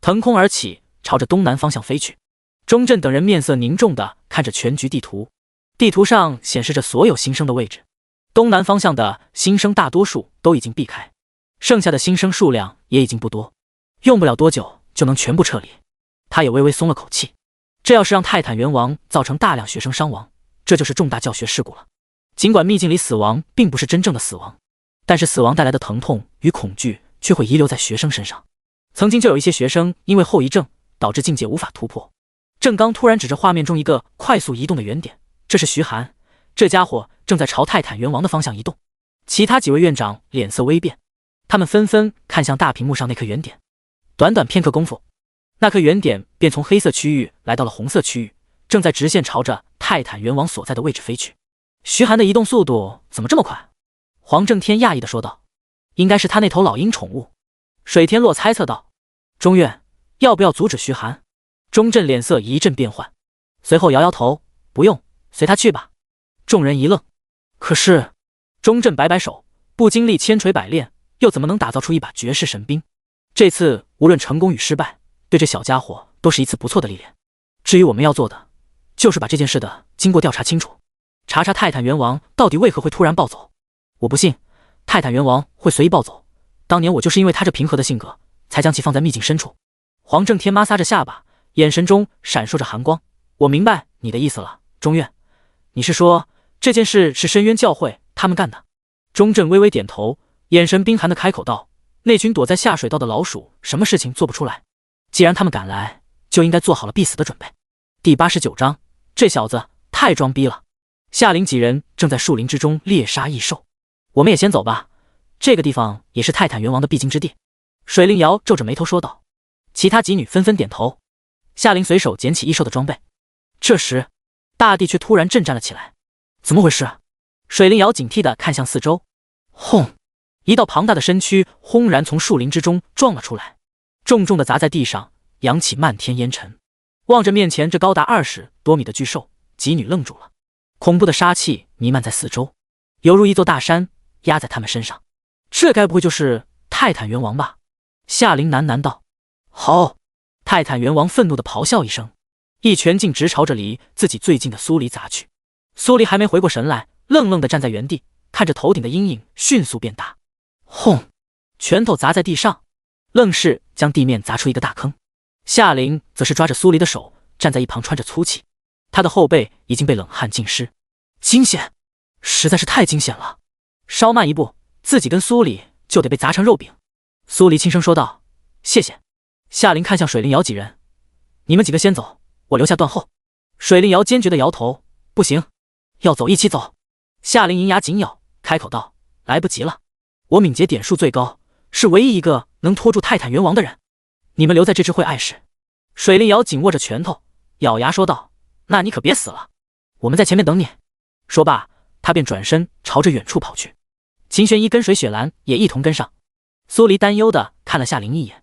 腾空而起，朝着东南方向飞去。钟震等人面色凝重地看着全局地图，地图上显示着所有新生的位置。东南方向的新生大多数都已经避开，剩下的新生数量也已经不多，用不了多久就能全部撤离。他也微微松了口气，这要是让泰坦猿王造成大量学生伤亡，这就是重大教学事故了。尽管秘境里死亡并不是真正的死亡，但是死亡带来的疼痛与恐惧却会遗留在学生身上。曾经就有一些学生因为后遗症导致境界无法突破。郑刚突然指着画面中一个快速移动的圆点，这是徐寒，这家伙正在朝泰坦猿王的方向移动。其他几位院长脸色微变，他们纷纷看向大屏幕上那颗圆点。短短片刻功夫，那颗圆点便从黑色区域来到了红色区域，正在直线朝着泰坦猿王所在的位置飞去。徐寒的移动速度怎么这么快？黄正天讶异地说道。应该是他那头老鹰宠物。水天洛猜测道。钟院，要不要阻止徐寒？钟震脸色一阵变幻，随后摇摇头，不用，随他去吧。众人一愣，可是钟震摆摆手，不经历千锤百炼，又怎么能打造出一把绝世神兵？这次无论成功与失败，对这小家伙都是一次不错的历练。至于我们要做的，就是把这件事的经过调查清楚，查查泰坦猿王到底为何会突然暴走。我不信泰坦猿王会随意暴走，当年我就是因为他这平和的性格，才将其放在秘境深处。黄正天摩挲着下巴，眼神中闪烁着寒光。我明白你的意思了，钟院，你是说这件事是深渊教会他们干的？钟震微微点头，眼神冰寒的开口道：那群躲在下水道的老鼠什么事情做不出来，既然他们敢来，就应该做好了必死的准备。第89章，这小子太装逼了。夏林几人正在树林之中猎杀异兽，我们也先走吧，这个地方也是泰坦猿王的必经之地。水灵瑶皱着眉头说道。其他几女纷纷点头。夏林随手捡起异兽的装备。这时大地却突然震颤了起来，怎么回事？水灵瑶警惕地看向四周。轰！一道庞大的身躯轰然从树林之中撞了出来，重重地砸在地上，扬起漫天烟尘。望着面前这高达20多米的巨兽，几女愣住了。恐怖的杀气弥漫在四周，犹如一座大山压在他们身上。这该不会就是泰坦猿王吧？夏林喃喃道。好！泰坦猿王愤怒地咆哮一声，一拳竟直朝着离自己最近的苏黎砸去。苏黎还没回过神来，愣愣地站在原地，看着头顶的阴影迅速变大。轰！拳头砸在地上，愣是将地面砸出一个大坑。夏林则是抓着苏黎的手，站在一旁喘着粗气，他的后背已经被冷汗浸湿。惊险，实在是太惊险了！稍慢一步，自己跟苏黎就得被砸成肉饼。苏黎轻声说道：谢谢。夏琳看向水灵瑶几人，你们几个先走，我留下断后。水灵瑶坚决地摇头，不行，要走一起走。夏琳银牙紧咬，开口道，来不及了，我敏捷点数最高，是唯一一个能拖住泰坦元王的人，你们留在这只会碍事。水灵瑶紧握着拳头，咬牙说道，那你可别死了，我们在前面等你。说罢，他便转身朝着远处跑去。秦玄一跟随雪兰也一同跟上。苏黎担忧地看了夏琳一眼，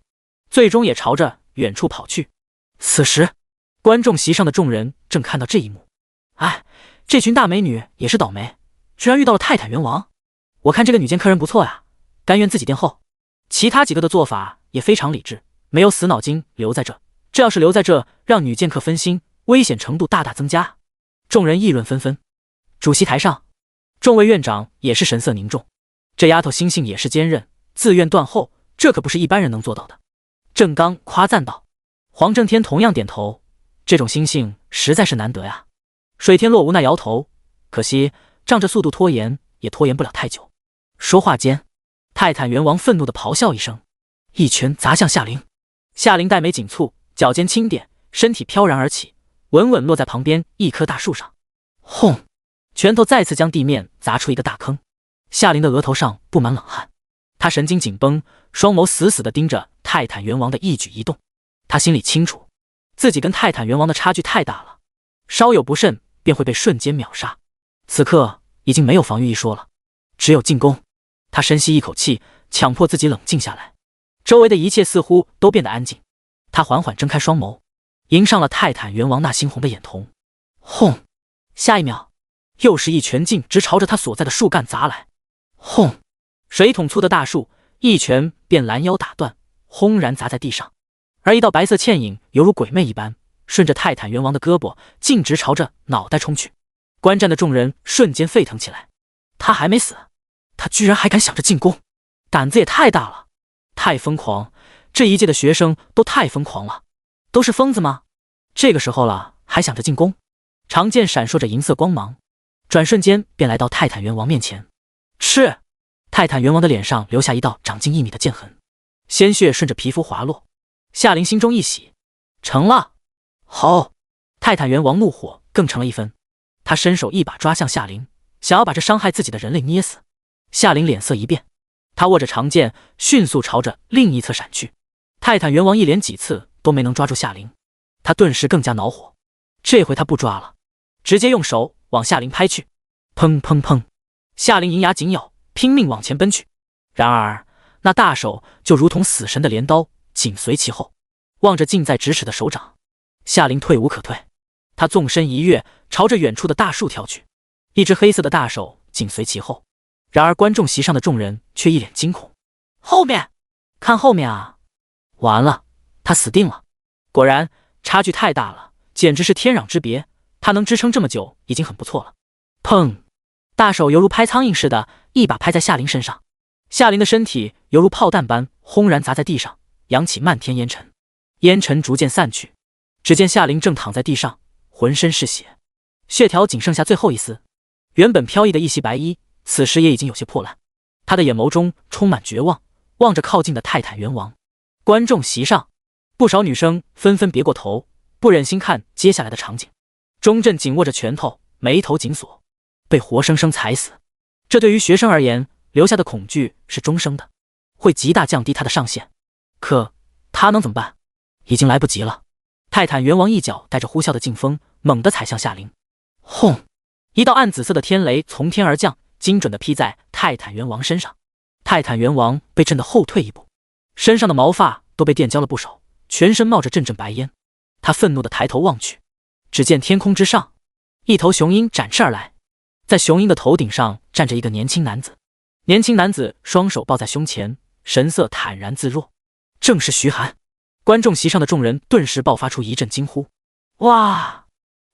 最终也朝着远处跑去。此时观众席上的众人正看到这一幕，哎，这群大美女也是倒霉，居然遇到了泰坦元王。我看这个女剑客人不错呀，甘愿自己垫后。其他几个的做法也非常理智，没有死脑筋留在这，这要是留在这，让女剑客分心，危险程度大大增加。众人议论纷纷。主席台上，众位院长也是神色凝重，这丫头心性也是坚韧，自愿断后，这可不是一般人能做到的。郑刚夸赞道。黄正天同样点头，这种心性实在是难得呀。水天洛无奈摇头，可惜仗着速度拖延也拖延不了太久。说话间，泰坦元王愤怒地咆哮一声，一拳砸向夏琳。夏琳黛眉紧蹙，脚尖轻点，身体飘然而起，稳稳落在旁边一棵大树上。轰！拳头再次将地面砸出一个大坑。夏琳的额头上布满冷汗，她神经紧绷，双眸死死地盯着泰坦元王的一举一动。她心里清楚，自己跟泰坦元王的差距太大了，稍有不慎便会被瞬间秒杀。此刻已经没有防御一说了，只有进攻。她深吸一口气，强迫自己冷静下来，周围的一切似乎都变得安静。她缓缓睁开双眸，迎上了泰坦元王那猩红的眼瞳。轰！下一秒，又是一拳劲直朝着他所在的树干砸来。轰！水桶粗的大树一拳便拦腰打断，轰然砸在地上。而一道白色倩影犹如鬼魅一般，顺着泰坦元王的胳膊径直朝着脑袋冲去。观战的众人瞬间沸腾起来。他还没死，他居然还敢想着进攻，胆子也太大了，太疯狂！这一届的学生都太疯狂了，都是疯子吗？这个时候了还想着进攻？长剑闪烁着银色光芒，转瞬间便来到泰坦元王面前。是！泰坦元王的脸上留下一道长近1米的剑痕，鲜血顺着皮肤滑落。夏琳心中一喜，成了！好！泰坦元王怒火更成了一分，他伸手一把抓向夏琳，想要把这伤害自己的人类捏死。夏琳脸色一变，他握着长剑迅速朝着另一侧闪去。泰坦元王一连几次都没能抓住夏琳，他顿时更加恼火，这回他不抓了，直接用手往夏琳拍去。砰砰砰！夏琳银牙紧咬，拼命往前奔去。然而那大手就如同死神的镰刀紧随其后，望着近在咫尺的手掌，夏琳退无可退。他纵身一跃，朝着远处的大树跳去，一只黑色的大手紧随其后。然而观众席上的众人却一脸惊恐。后面，看后面啊！完了，他死定了！果然差距太大了，简直是天壤之别。他能支撑这么久已经很不错了。砰！大手犹如拍苍蝇似的，一把拍在夏琳身上。夏琳的身体犹如炮弹般轰然砸在地上，扬起漫天烟尘。烟尘逐渐散去，只见夏琳正躺在地上，浑身是血，血条仅剩下最后一丝。原本飘逸的一袭白衣，此时也已经有些破烂。他的眼眸中充满绝望，望着靠近的泰坦元王。观众席上，不少女生纷纷别过头，不忍心看接下来的场景。钟镇紧握着拳头，眉头紧锁，被活生生踩死。这对于学生而言，留下的恐惧是终生的，会极大降低他的上限。可他能怎么办？已经来不及了。泰坦元王一脚带着呼啸的劲风，猛地踩向夏琳。轰！一道暗紫色的天雷从天而降，精准地劈在泰坦元王身上。泰坦元王被震得后退一步，身上的毛发都被电焦了不少，全身冒着阵阵白烟。他愤怒地抬头望去，只见天空之上，一头雄鹰展翅而来，在雄鹰的头顶上站着一个年轻男子。年轻男子双手抱在胸前，神色坦然自若，正是徐寒。观众席上的众人顿时爆发出一阵惊呼：哇，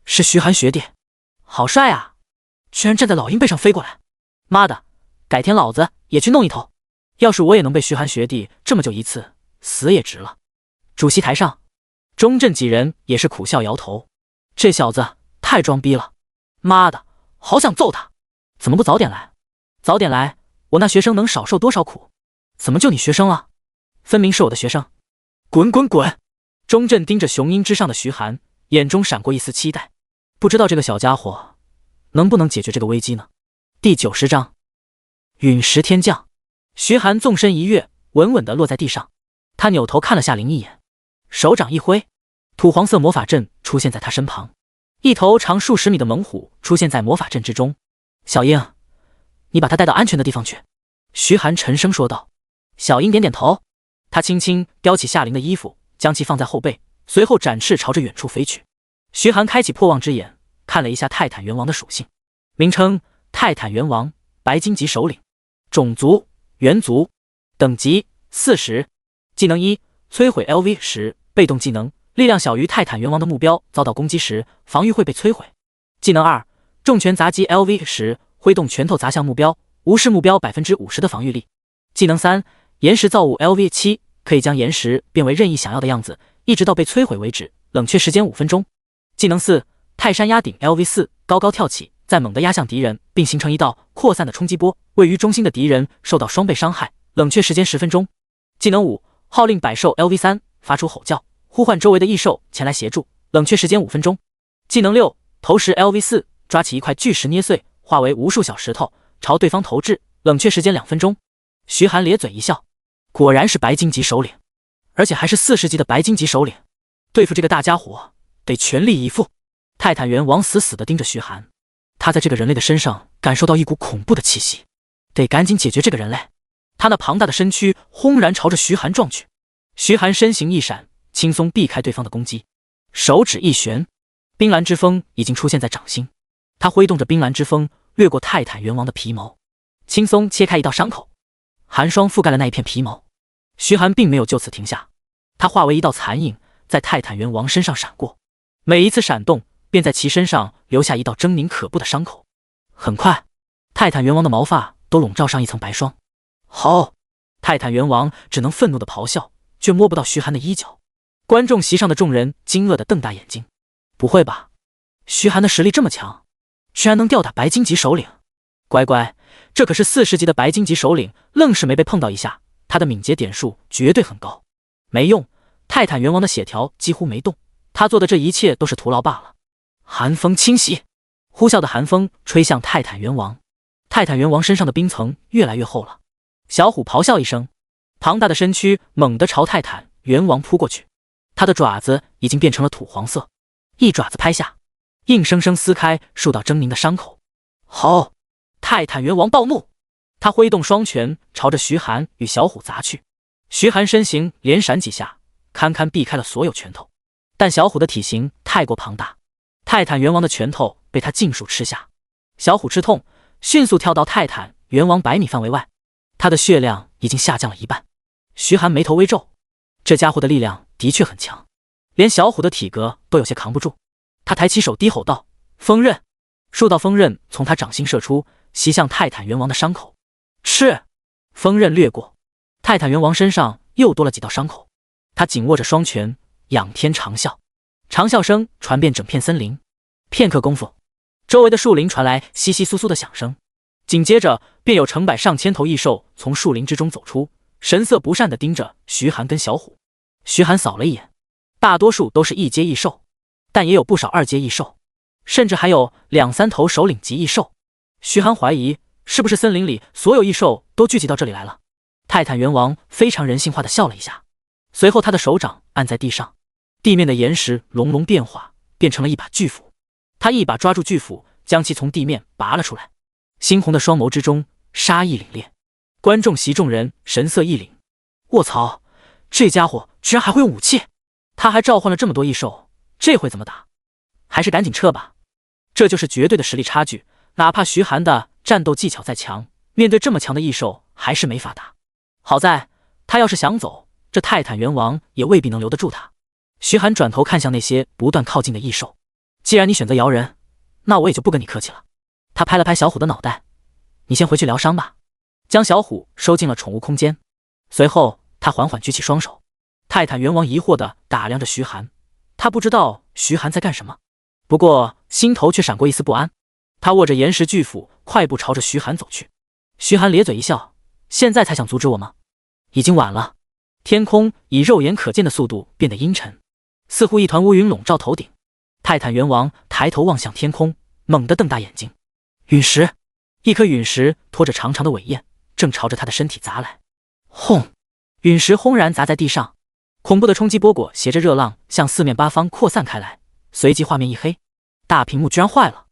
是徐寒学弟，好帅啊，居然站在老鹰背上飞过来。妈的，改天老子也去弄一头，要是我也能被徐寒学弟这么救一次，死也值了。主席台上，钟镇几人也是苦笑摇头，这小子太装逼了，妈的，好想揍他，怎么不早点来？早点来，我那学生能少受多少苦？怎么就你学生了？分明是我的学生。滚滚滚！钟镇盯着雄鹰之上的徐寒，眼中闪过一丝期待，不知道这个小家伙能不能解决这个危机呢？第90章，陨石天降。徐寒纵身一跃，稳稳地落在地上。他扭头看了夏琳一眼，手掌一挥，土黄色魔法阵出现在他身旁，一头长数十米的猛虎出现在魔法阵之中。小鹰，你把它带到安全的地方去。徐寒沉声说道。小鹰点点头，他轻轻叼起夏琳的衣服，将其放在后背，随后展翅朝着远处飞去。徐寒开启破望之眼，看了一下泰坦元王的属性，名称泰坦元王，白金级首领，种族猿族，等级40，技能1，摧毁 LV10，被动技能，力量小于泰坦元王的目标遭到攻击时，防御会被摧毁。技能2，重拳砸击 LV10，挥动拳头砸向目标，无视目标 50% 的防御力。技能3，岩石造物 LV7，可以将岩石变为任意想要的样子，一直到被摧毁为止，冷却时间5分钟。技能4，泰山压顶 LV4，高高跳起，再猛地压向敌人，并形成一道扩散的冲击波，位于中心的敌人受到双倍伤害，冷却时间10分钟。技能5，号令百兽 LV3，发出吼叫，呼唤周围的异兽前来协助，冷却时间5分钟。技能6，投石 LV4，抓起一块巨石捏碎，化为无数小石头，朝对方投掷，冷却时间2分钟。徐寒咧嘴一笑，果然是白金级首领，而且还是40级的白金级首领，对付这个大家伙得全力以赴。泰坦元王死死地盯着徐寒，他在这个人类的身上感受到一股恐怖的气息，得赶紧解决这个人类。他那庞大的身躯轰然朝着徐寒撞去，徐寒身形一闪，轻松避开对方的攻击，手指一旋，冰蓝之风已经出现在掌心，他挥动着冰蓝之风掠过泰坦元王的皮毛，轻松切开一道伤口，寒霜覆盖了那一片皮毛。徐寒并没有就此停下，他化为一道残影，在泰坦元王身上闪过，每一次闪动便在其身上留下一道狰狞可怖的伤口。很快，泰坦元王的毛发都笼罩上一层白霜。好！泰坦元王只能愤怒地咆哮，却摸不到徐寒的衣角。观众席上的众人惊愕地瞪大眼睛，不会吧？徐寒的实力这么强，居然能吊打白金级首领？乖乖，这可是40级的白金级首领，愣是没被碰到一下，他的敏捷点数绝对很高。没用，泰坦元王的血条几乎没动，他做的这一切都是徒劳罢了。寒风侵袭，呼啸的寒风吹向泰坦元王，泰坦元王身上的冰层越来越厚了。小虎咆哮一声，庞大的身躯猛地朝泰坦元王扑过去，他的爪子已经变成了土黄色，一爪子拍下，硬生生撕开数道狰狞的伤口。好！泰坦元王暴怒，他挥动双拳朝着徐寒与小虎砸去。徐寒身形连闪几下，堪堪避开了所有拳头，但小虎的体型太过庞大，泰坦元王的拳头被他尽数吃下。小虎吃痛，迅速跳到泰坦元王100米范围外，他的血量已经下降了一半。徐寒眉头微皱，这家伙的力量的确很强，连小虎的体格都有些扛不住。他抬起手低吼道：锋刃！数道锋刃从他掌心射出，袭向泰坦元王的伤口。赤！锋刃掠过，泰坦元王身上又多了几道伤口。他紧握着双拳，仰天长啸，长啸声传遍整片森林。片刻功夫，周围的树林传来窸窸窣窣的响声，紧接着便有成百上千头异兽从树林之中走出，神色不善地盯着徐寒跟小虎。徐寒扫了一眼，大多数都是1阶异兽，但也有不少2阶异兽，甚至还有2、3头首领级异兽。徐寒怀疑是不是森林里所有异兽都聚集到这里来了。泰坦元王非常人性化地笑了一下，随后他的手掌按在地上，地面的岩石隆隆变化，变成了一把巨斧。他一把抓住巨斧，将其从地面拔了出来，猩红的双眸之中杀意凛冽。观众席众人神色一凛，卧槽，这家伙居然还会用武器！他还召唤了这么多异兽，这会怎么打？还是赶紧撤吧，这就是绝对的实力差距。哪怕徐寒的战斗技巧再强，面对这么强的异兽还是没法打。好在他要是想走，这泰坦元王也未必能留得住他。徐寒转头看向那些不断靠近的异兽，既然你选择摇人，那我也就不跟你客气了。他拍了拍小虎的脑袋，你先回去疗伤吧，将小虎收进了宠物空间。随后他缓缓举起双手。泰坦元王疑惑地打量着徐寒，他不知道徐寒在干什么，不过心头却闪过一丝不安。他握着岩石巨斧，快步朝着徐寒走去。徐寒咧嘴一笑，现在才想阻止我吗？已经晚了。天空以肉眼可见的速度变得阴沉，似乎一团乌云笼罩头顶。泰坦元王抬头望向天空，猛地瞪大眼睛。陨石，一颗陨石拖着长长的尾焰，正朝着他的身体砸来。轰！陨石轰然砸在地上，恐怖的冲击波果携着热浪向四面八方扩散开来，随即画面一黑，大屏幕居然坏了。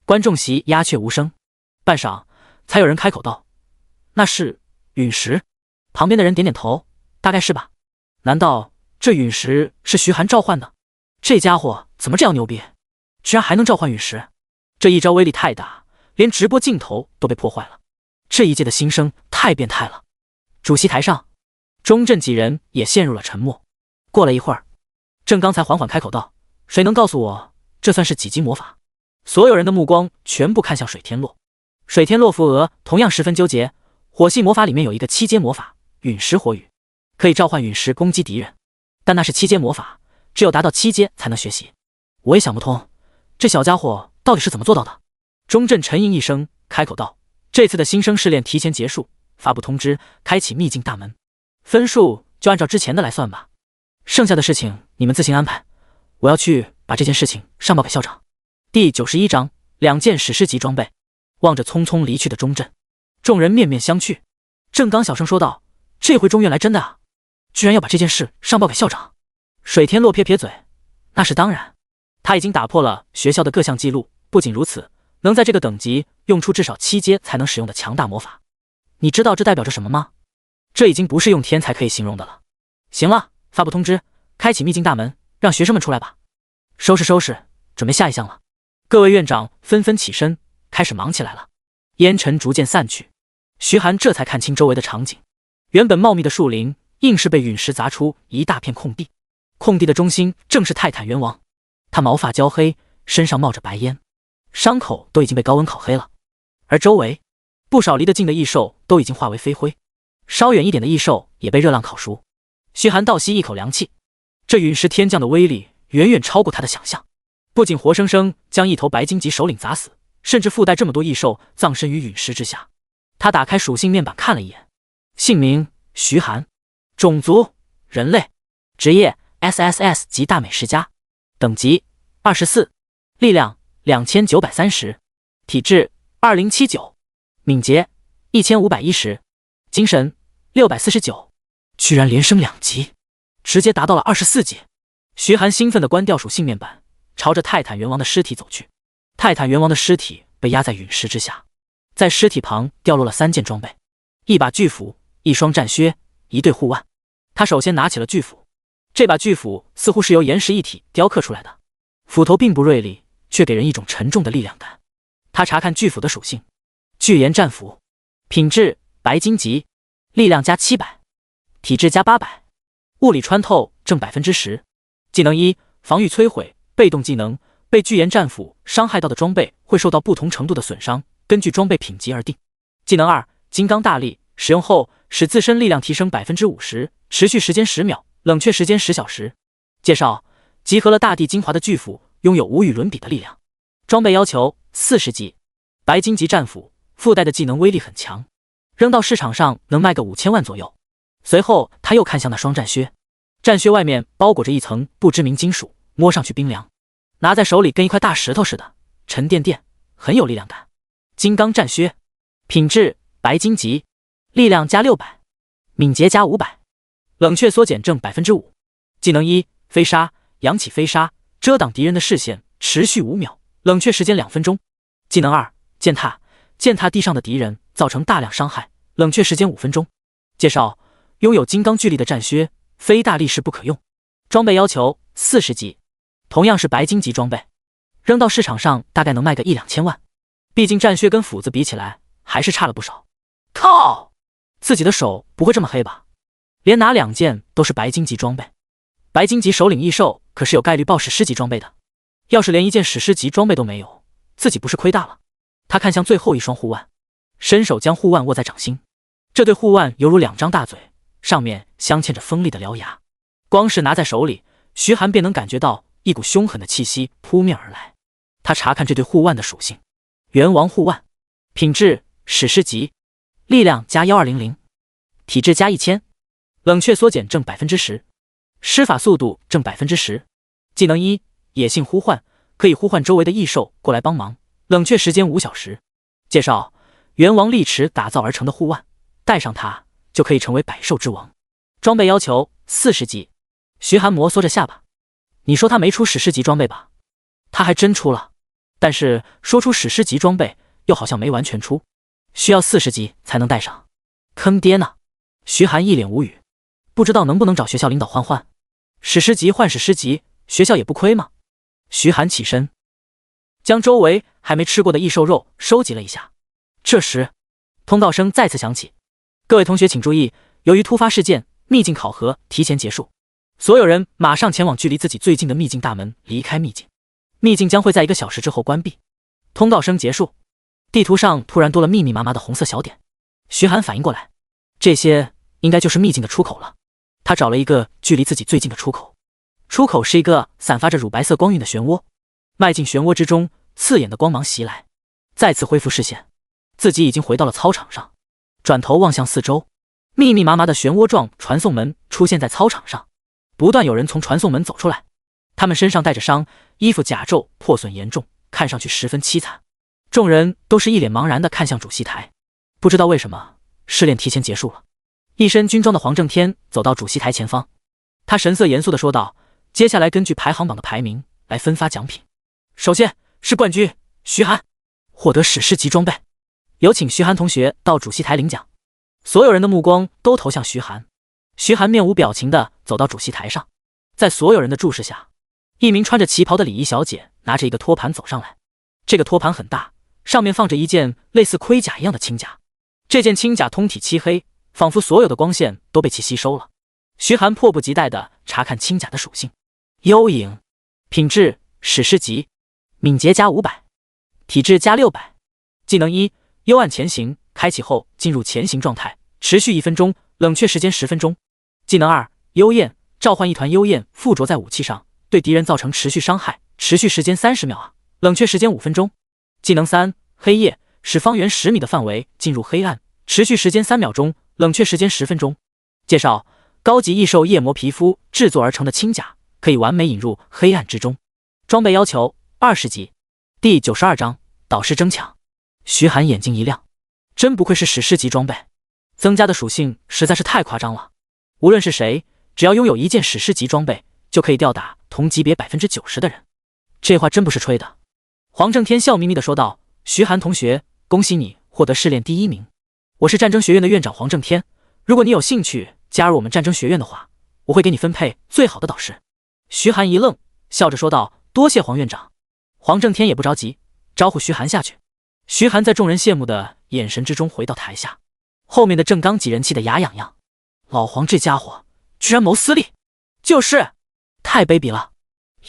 观众席鸦雀无声，半晌才有人开口道：“那是陨石。”旁边的人点点头，大概是吧。难道这陨石是徐寒召唤的？这家伙怎么这样牛逼，居然还能召唤陨石？这一招威力太大，连直播镜头都被破坏了。这一届的新生太变态了。主席台上，钟镇几人也陷入了沉默。过了一会儿，郑刚才缓缓开口道：“谁能告诉我，这算是几级魔法？”所有人的目光全部看向水天洛。水天洛扶额同样十分纠结，火系魔法里面有一个7阶魔法陨石火雨，可以召唤陨石攻击敌人，但那是7阶魔法，只有达到7阶才能学习。我也想不通，这小家伙到底是怎么做到的？钟镇沉吟一声，开口道：“这次的新生试炼提前结束，发布通知，开启秘境大门，分数就按照之前的来算吧。剩下的事情你们自行安排，我要去把这件事情上报给校长。”第91章2件史诗级装备。望着匆匆离去的钟镇，众人面面相觑。郑刚小声说道：“这回钟院来真的啊，居然要把这件事上报给校长。”水天洛撇撇嘴：“那是当然，他已经打破了学校的各项记录，不仅如此，能在这个等级用出至少7阶才能使用的强大魔法。你知道这代表着什么吗？这已经不是用天才可以形容的了。行了，发布通知，开启秘境大门，让学生们出来吧。收拾收拾，准备下一项了。”各位院长纷纷起身，开始忙起来了。烟尘逐渐散去，徐寒这才看清周围的场景。原本茂密的树林，硬是被陨石砸出一大片空地。空地的中心正是泰坦元王，他毛发焦黑，身上冒着白烟，伤口都已经被高温烤黑了。而周围不少离得近的异兽都已经化为飞灰，稍远一点的异兽也被热浪烤熟。徐寒倒吸一口凉气，这陨石天降的威力远远超过他的想象，不仅活生生将一头白荆棘首领砸死，甚至附带这么多异兽葬身于陨石之下。他打开属性面板看了一眼，姓名徐寒，种族人类，职业 SSS 级大美食家，等级24，力量2930，体质2079，敏捷1510，精神649，居然连升2级，直接达到了24级。徐寒兴奋地关掉属性面板，朝着泰坦元王的尸体走去。泰坦元王的尸体被压在陨石之下，在尸体旁掉落了3件装备：一把巨斧，一双战靴，一对护腕。他首先拿起了巨斧，这把巨斧似乎是由岩石一体雕刻出来的，斧头并不锐利，却给人一种沉重的力量感。他查看巨斧的属性：巨岩战斧，品质白荆棘，力量加700，体质加800，物理穿透正10%。技能1，防御摧毁，被动技能，被巨岩战斧伤害到的装备会受到不同程度的损伤，根据装备品级而定。技能2，金刚大力，使用后使自身力量提升50%，持续时间10秒，冷却时间10小时。介绍：集合了大地精华的巨斧，拥有无与伦比的力量。装备要求40级，白荆棘战斧，附带的技能威力很强，扔到市场上能卖个5000万左右。随后他又看向那双战靴，战靴外面包裹着一层不知名金属，摸上去冰凉，拿在手里跟一块大石头似的，沉甸甸，很有力量感。金刚战靴，品质白荆棘，力量加600，敏捷加500，冷却缩减正5%。技能1，飞沙，扬起飞沙，遮挡敌人的视线，持续5秒，冷却时间2分钟。技能2，践踏，践踏地上的敌人，造成大量伤害，冷却时间5分钟。介绍：拥有金刚巨力的战靴，非大力士不可用。装备要求40级，同样是白荆棘装备，扔到市场上大概能卖个1-2千万。毕竟战靴跟斧子比起来还是差了不少。靠，自己的手不会这么黑吧？连拿2件都是白荆棘装备，白荆棘首领异兽可是有概率爆史诗级装备的，要是连一件史诗级装备都没有，自己不是亏大了。他看向最后一双护腕，伸手将护腕握在掌心，这对护腕犹如2张大嘴，上面镶嵌着锋利的獠牙，光是拿在手里，徐寒便能感觉到一股凶狠的气息扑面而来。他查看这对护腕的属性：元王护腕，品质史诗级，力量加1200，体质加1000，冷却缩减正10%，施法速度正10%。技能1：野性呼唤，可以呼唤周围的异兽过来帮忙，冷却时间5小时。介绍：元王利齿打造而成的护腕，戴上它就可以成为百兽之王。装备要求40级。徐寒摩挲着下巴，你说他没出史诗级装备吧？他还真出了，但是说出史诗级装备又好像没完全出，需要40级才能戴上。坑爹呢！徐寒一脸无语，不知道能不能找学校领导换史诗级换史诗级，学校也不亏吗？徐寒起身，将周围还没吃过的异兽肉收集了一下。这时，通道声再次响起：各位同学请注意，由于突发事件，秘境考核提前结束，所有人马上前往距离自己最近的秘境大门，离开秘境。秘境将会在1个小时之后关闭。通道声结束，地图上突然多了密密麻麻的红色小点。徐寒反应过来，这些应该就是秘境的出口了。他找了一个距离自己最近的出口，出口是一个散发着乳白色光晕的漩涡。迈进漩涡之中，刺眼的光芒袭来。再次恢复视线，自己已经回到了操场上。转头望向四周，密密麻麻的漩涡状传送门出现在操场上，不断有人从传送门走出来，他们身上带着伤，衣服甲胄破损严重，看上去十分凄惨。众人都是一脸茫然地看向主席台，不知道为什么试炼提前结束了。一身军装的黄正天走到主席台前方，他神色严肃地说道：接下来根据排行榜的排名来分发奖品，首先是冠军徐寒，获得史诗级装备，有请徐寒同学到主席台领奖。所有人的目光都投向徐寒，徐寒面无表情地走到主席台上，在所有人的注视下，一名穿着旗袍的礼仪小姐拿着一个托盘走上来。这个托盘很大，上面放着一件类似盔甲一样的轻甲，这件轻甲通体漆黑，仿佛所有的光线都被其吸收了。徐寒迫不及待地查看轻甲的属性：幽影，品质史诗级，敏捷加500，体质加600。技能1：幽暗前行，开启后进入前行状态，持续1分钟，冷却时间10分钟。技能2：幽焰，召唤一团幽焰附着在武器上，对敌人造成持续伤害，持续时间30秒，冷却时间5分钟。技能3：黑夜，使方圆10米的范围进入黑暗，持续时间3秒钟，冷却时间10分钟。介绍：高级异兽夜魔皮肤制作而成的轻甲，可以完美引入黑暗之中。装备要求20级。第92章导师争抢。徐寒眼睛一亮，真不愧是史诗级装备，增加的属性实在是太夸张了。无论是谁，只要拥有一件史诗级装备，就可以吊打同级别90%的人。这话真不是吹的。黄正天笑眯眯地说道：徐寒同学，恭喜你获得试炼第1名。我是战争学院的院长黄正天，如果你有兴趣加入我们战争学院的话，我会给你分配最好的导师。徐寒一愣，笑着说道：多谢黄院长。黄正天也不着急，招呼徐寒下去。徐寒在众人羡慕的眼神之中回到台下，后面的郑刚几人气得牙痒痒。老黄这家伙居然谋私利，就是太卑鄙了，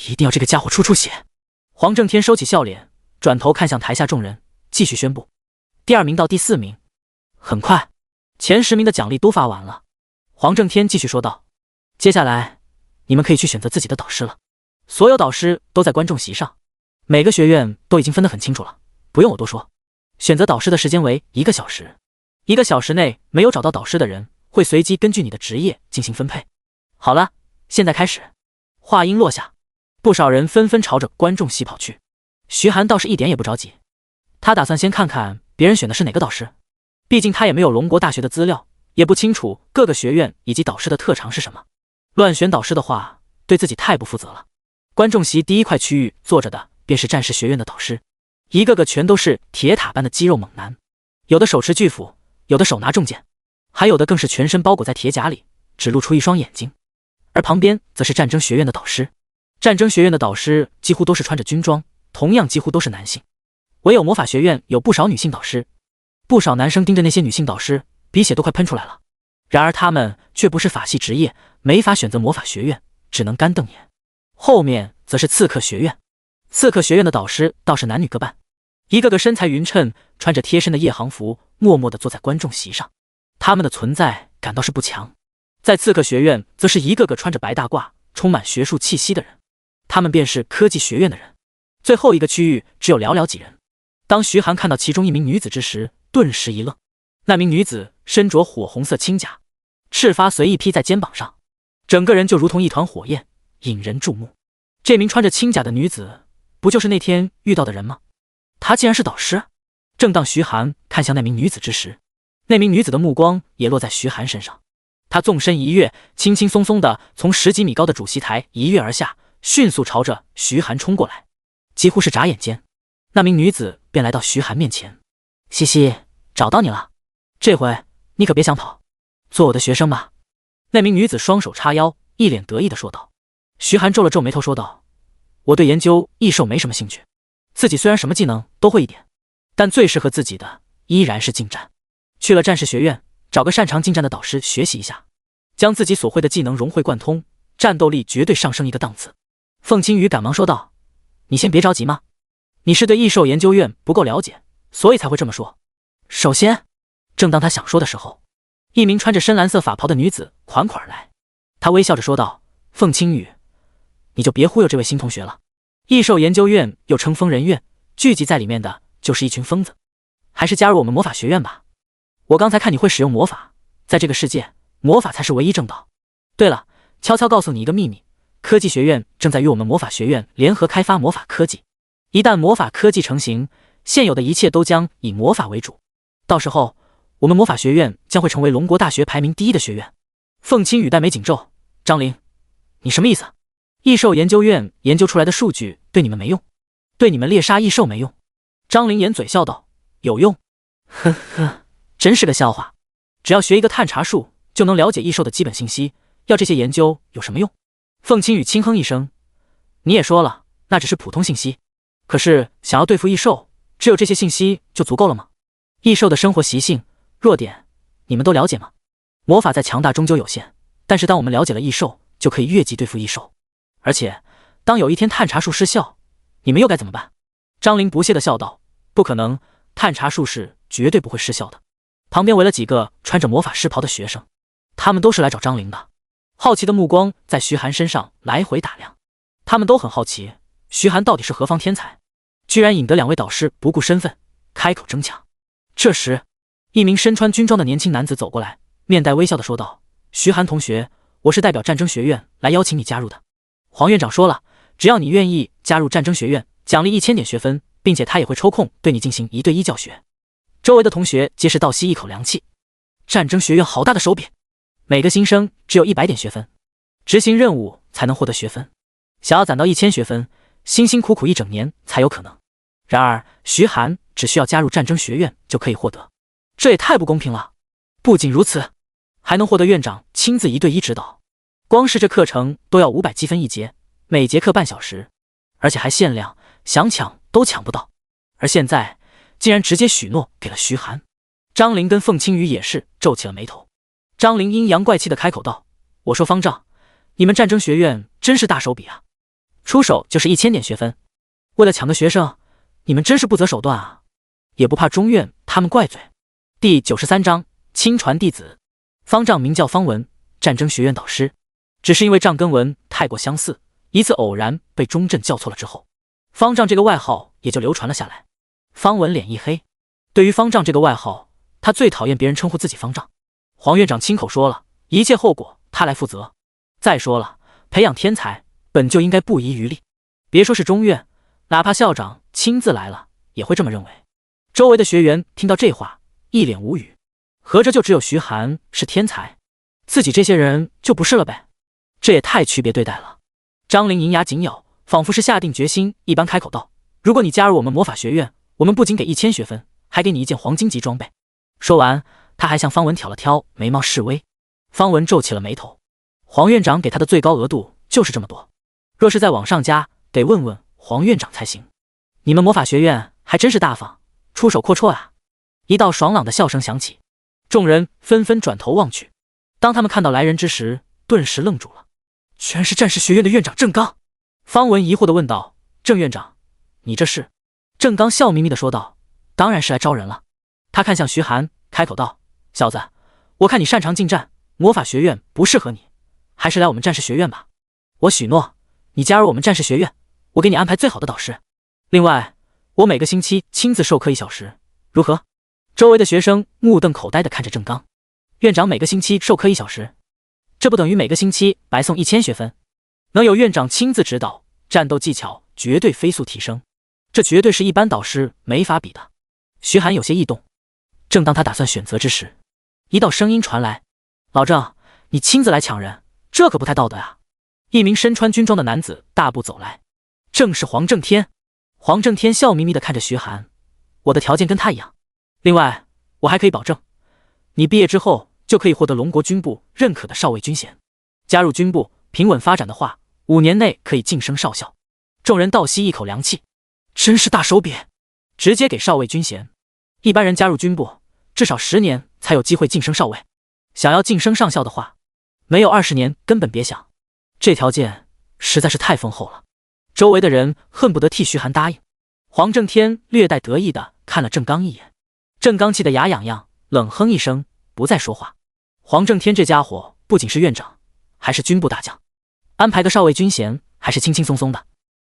一定要这个家伙出血。黄正天收起笑脸，转头看向台下众人，继续宣布：第2名到第4名。很快，前10名的奖励都发完了。黄正天继续说道：接下来你们可以去选择自己的导师了。所有导师都在观众席上，每个学院都已经分得很清楚了，不用我多说。选择导师的时间为1个小时，1个小时内没有找到导师的人，会随机根据你的职业进行分配。好了，现在开始。话音落下，不少人纷纷朝着观众席跑去。徐寒倒是一点也不着急，他打算先看看别人选的是哪个导师，毕竟他也没有龙国大学的资料，也不清楚各个学院以及导师的特长是什么。乱选导师的话，对自己太不负责了。观众席第1块区域坐着的便是战士学院的导师，一个个全都是铁塔般的肌肉猛男，有的手持巨斧，有的手拿重剑，还有的更是全身包裹在铁甲里，只露出一双眼睛。而旁边则是战争学院的导师，战争学院的导师几乎都是穿着军装，同样几乎都是男性，唯有魔法学院有不少女性导师。不少男生盯着那些女性导师，鼻血都快喷出来了。然而他们却不是法系职业，没法选择魔法学院，只能干瞪眼。后面则是刺客学院，刺客学院的导师倒是男女各半，一个个身材匀称，穿着贴身的夜航服，默默地坐在观众席上。他们的存在感倒是不强。在刺客学院，则是一个个穿着白大褂，充满学术气息的人，他们便是科技学院的人。最后一个区域只有寥寥几人。当徐寒看到其中一名女子之时，顿时一愣。那名女子身着火红色轻甲，赤发随意披在肩膀上，整个人就如同一团火焰，引人注目。这名穿着青甲的女子，不就是那天遇到的人吗？她竟然是导师。正当徐寒看向那名女子之时，那名女子的目光也落在徐寒身上。她纵身一跃，轻轻松松地从10几米高的主席台一跃而下，迅速朝着徐寒冲过来。几乎是眨眼间，那名女子便来到徐寒面前。西西，找到你了，这回你可别想跑，做我的学生吧。那名女子双手叉腰，一脸得意地说道。徐寒皱了皱眉头说道，我对研究异兽没什么兴趣，自己虽然什么技能都会一点，但最适合自己的依然是近战。去了战士学院，找个擅长近战的导师学习一下，将自己所会的技能融会贯通，战斗力绝对上升一个档次。凤青羽赶忙说道，你先别着急嘛，你是对异兽研究院不够了解，所以才会这么说。首先，正当他想说的时候，一名穿着深蓝色法袍的女子款款而来，她微笑着说道，凤青羽，你就别忽悠这位新同学了，异兽研究院又称疯人院，聚集在里面的就是一群疯子，还是加入我们魔法学院吧。我刚才看你会使用魔法，在这个世界，魔法才是唯一正道。对了，悄悄告诉你一个秘密，科技学院正在与我们魔法学院联合开发魔法科技，一旦魔法科技成型，现有的一切都将以魔法为主，到时候我们魔法学院将会成为龙国大学排名第1的学院。凤青羽黛眉紧皱，张玲，你什么意思？异兽研究院研究出来的数据对你们没用，对你们猎杀异兽没用？张玲掩嘴笑道，有用？呵呵，真是个笑话，只要学一个探查术就能了解异兽的基本信息，要这些研究有什么用？凤青羽轻哼一声，你也说了，那只是普通信息，可是想要对付异兽，只有这些信息就足够了吗？异兽的生活习性、弱点，你们都了解吗？魔法再强大终究有限，但是当我们了解了异兽，就可以越级对付异兽。而且，当有一天探查术失效，你们又该怎么办？张玲不屑地笑道，不可能，探查术是绝对不会失效的。旁边围了几个穿着魔法师袍的学生，他们都是来找张玲的。好奇的目光在徐寒身上来回打量，他们都很好奇，徐寒到底是何方天才，居然引得2位导师不顾身份，开口争抢。这时，一名身穿军装的年轻男子走过来，面带微笑地说道，徐寒同学，我是代表战争学院来邀请你加入的。黄院长说了，只要你愿意加入战争学院，奖励1000点学分，并且他也会抽空对你进行1对1教学。周围的同学皆是倒吸一口凉气，战争学院好大的手笔，每个新生只有100点学分，执行任务才能获得学分，想要攒到1000学分，辛辛苦苦1整年才有可能。然而徐寒只需要加入战争学院就可以获得，这也太不公平了。不仅如此，还能获得院长亲自1对1指导，光是这课程都要500积分1节，每节课半小时，而且还限量，想抢都抢不到。而现在竟然直接许诺给了徐寒。张玲跟凤青羽也是皱起了眉头。张玲阴阳怪气的开口道，我说方丈，你们战争学院真是大手笔啊，出手就是1000点学分，为了抢个学生，你们真是不择手段啊，也不怕中院他们怪罪。第93章亲传弟子。方丈名叫方文，战争学院导师，只是因为丈跟文太过相似，一次偶然被中阵叫错了之后，方丈这个外号也就流传了下来。方文脸一黑，对于方丈这个外号，他最讨厌别人称呼自己方丈。黄院长亲口说了，一切后果他来负责。再说了，培养天才本就应该不遗余力，别说是中院，哪怕校长亲自来了也会这么认为。周围的学员听到这话一脸无语，合着就只有徐寒是天才，自己这些人就不是了呗？这也太区别对待了。张玲银牙紧咬，仿佛是下定决心一般开口道，如果你加入我们魔法学院，我们不仅给1000学分，还给你1件黄金级装备。说完，他还向方文挑了挑眉毛示威。方文皱起了眉头，黄院长给他的最高额度就是这么多，若是再往上加，得问问黄院长才行。你们魔法学院还真是大方，出手阔绰啊。一道爽朗的笑声响起，众人纷纷转头望去。当他们看到来人之时，顿时愣住了，居然是战士学院的院长郑刚。方文疑惑地问道，郑院长，你这是？郑刚笑眯眯地说道，当然是来招人了。他看向徐寒，开口道，小子，我看你擅长近战，魔法学院不适合你，还是来我们战士学院吧。我许诺，你加入我们战士学院，我给你安排最好的导师，另外我每个星期亲自授课1小时，如何？周围的学生目瞪口呆地看着郑刚，院长每个星期授课1小时，这不等于每个星期白送1000学分？能有院长亲自指导，战斗技巧绝对飞速提升，这绝对是一般导师没法比的。徐寒有些异动，正当他打算选择之时，一道声音传来：“老郑，你亲自来抢人，这可不太道德啊！”一名身穿军装的男子大步走来，正是黄正天。黄正天笑眯眯地看着徐寒：“我的条件跟他一样，另外我还可以保证，你毕业之后就可以获得龙国军部认可的少尉军衔。加入军部，平稳发展的话，5年内可以晋升少校。”众人倒吸一口凉气，真是大手笔，直接给少尉军衔。一般人加入军部，至少10年才有机会晋升少尉，想要晋升上校的话，没有20年根本别想。这条件实在是太丰厚了，周围的人恨不得替徐寒答应。黄正天略带得意地看了郑刚一眼，郑刚气得牙痒痒，冷哼一声，不再说话。黄正天这家伙不仅是院长，还是军部大将，安排个少尉军衔还是轻轻松松的，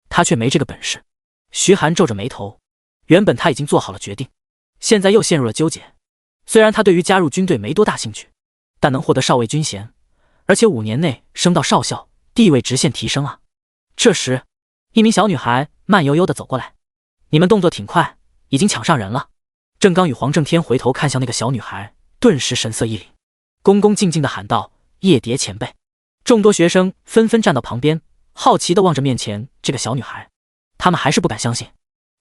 他却没这个本事。徐寒皱着眉头，原本他已经做好了决定，现在又陷入了纠结。虽然他对于加入军队没多大兴趣，但能获得少尉军衔，而且5年内升到少校，地位直线提升啊！这时，一名小女孩慢悠悠地走过来：“你们动作挺快，已经抢上人了。”郑刚与黄正天回头看向那个小女孩，顿时神色一凛，恭恭敬敬地喊道：“叶蝶前辈！”众多学生纷纷站到旁边，好奇地望着面前这个小女孩，他们还是不敢相信，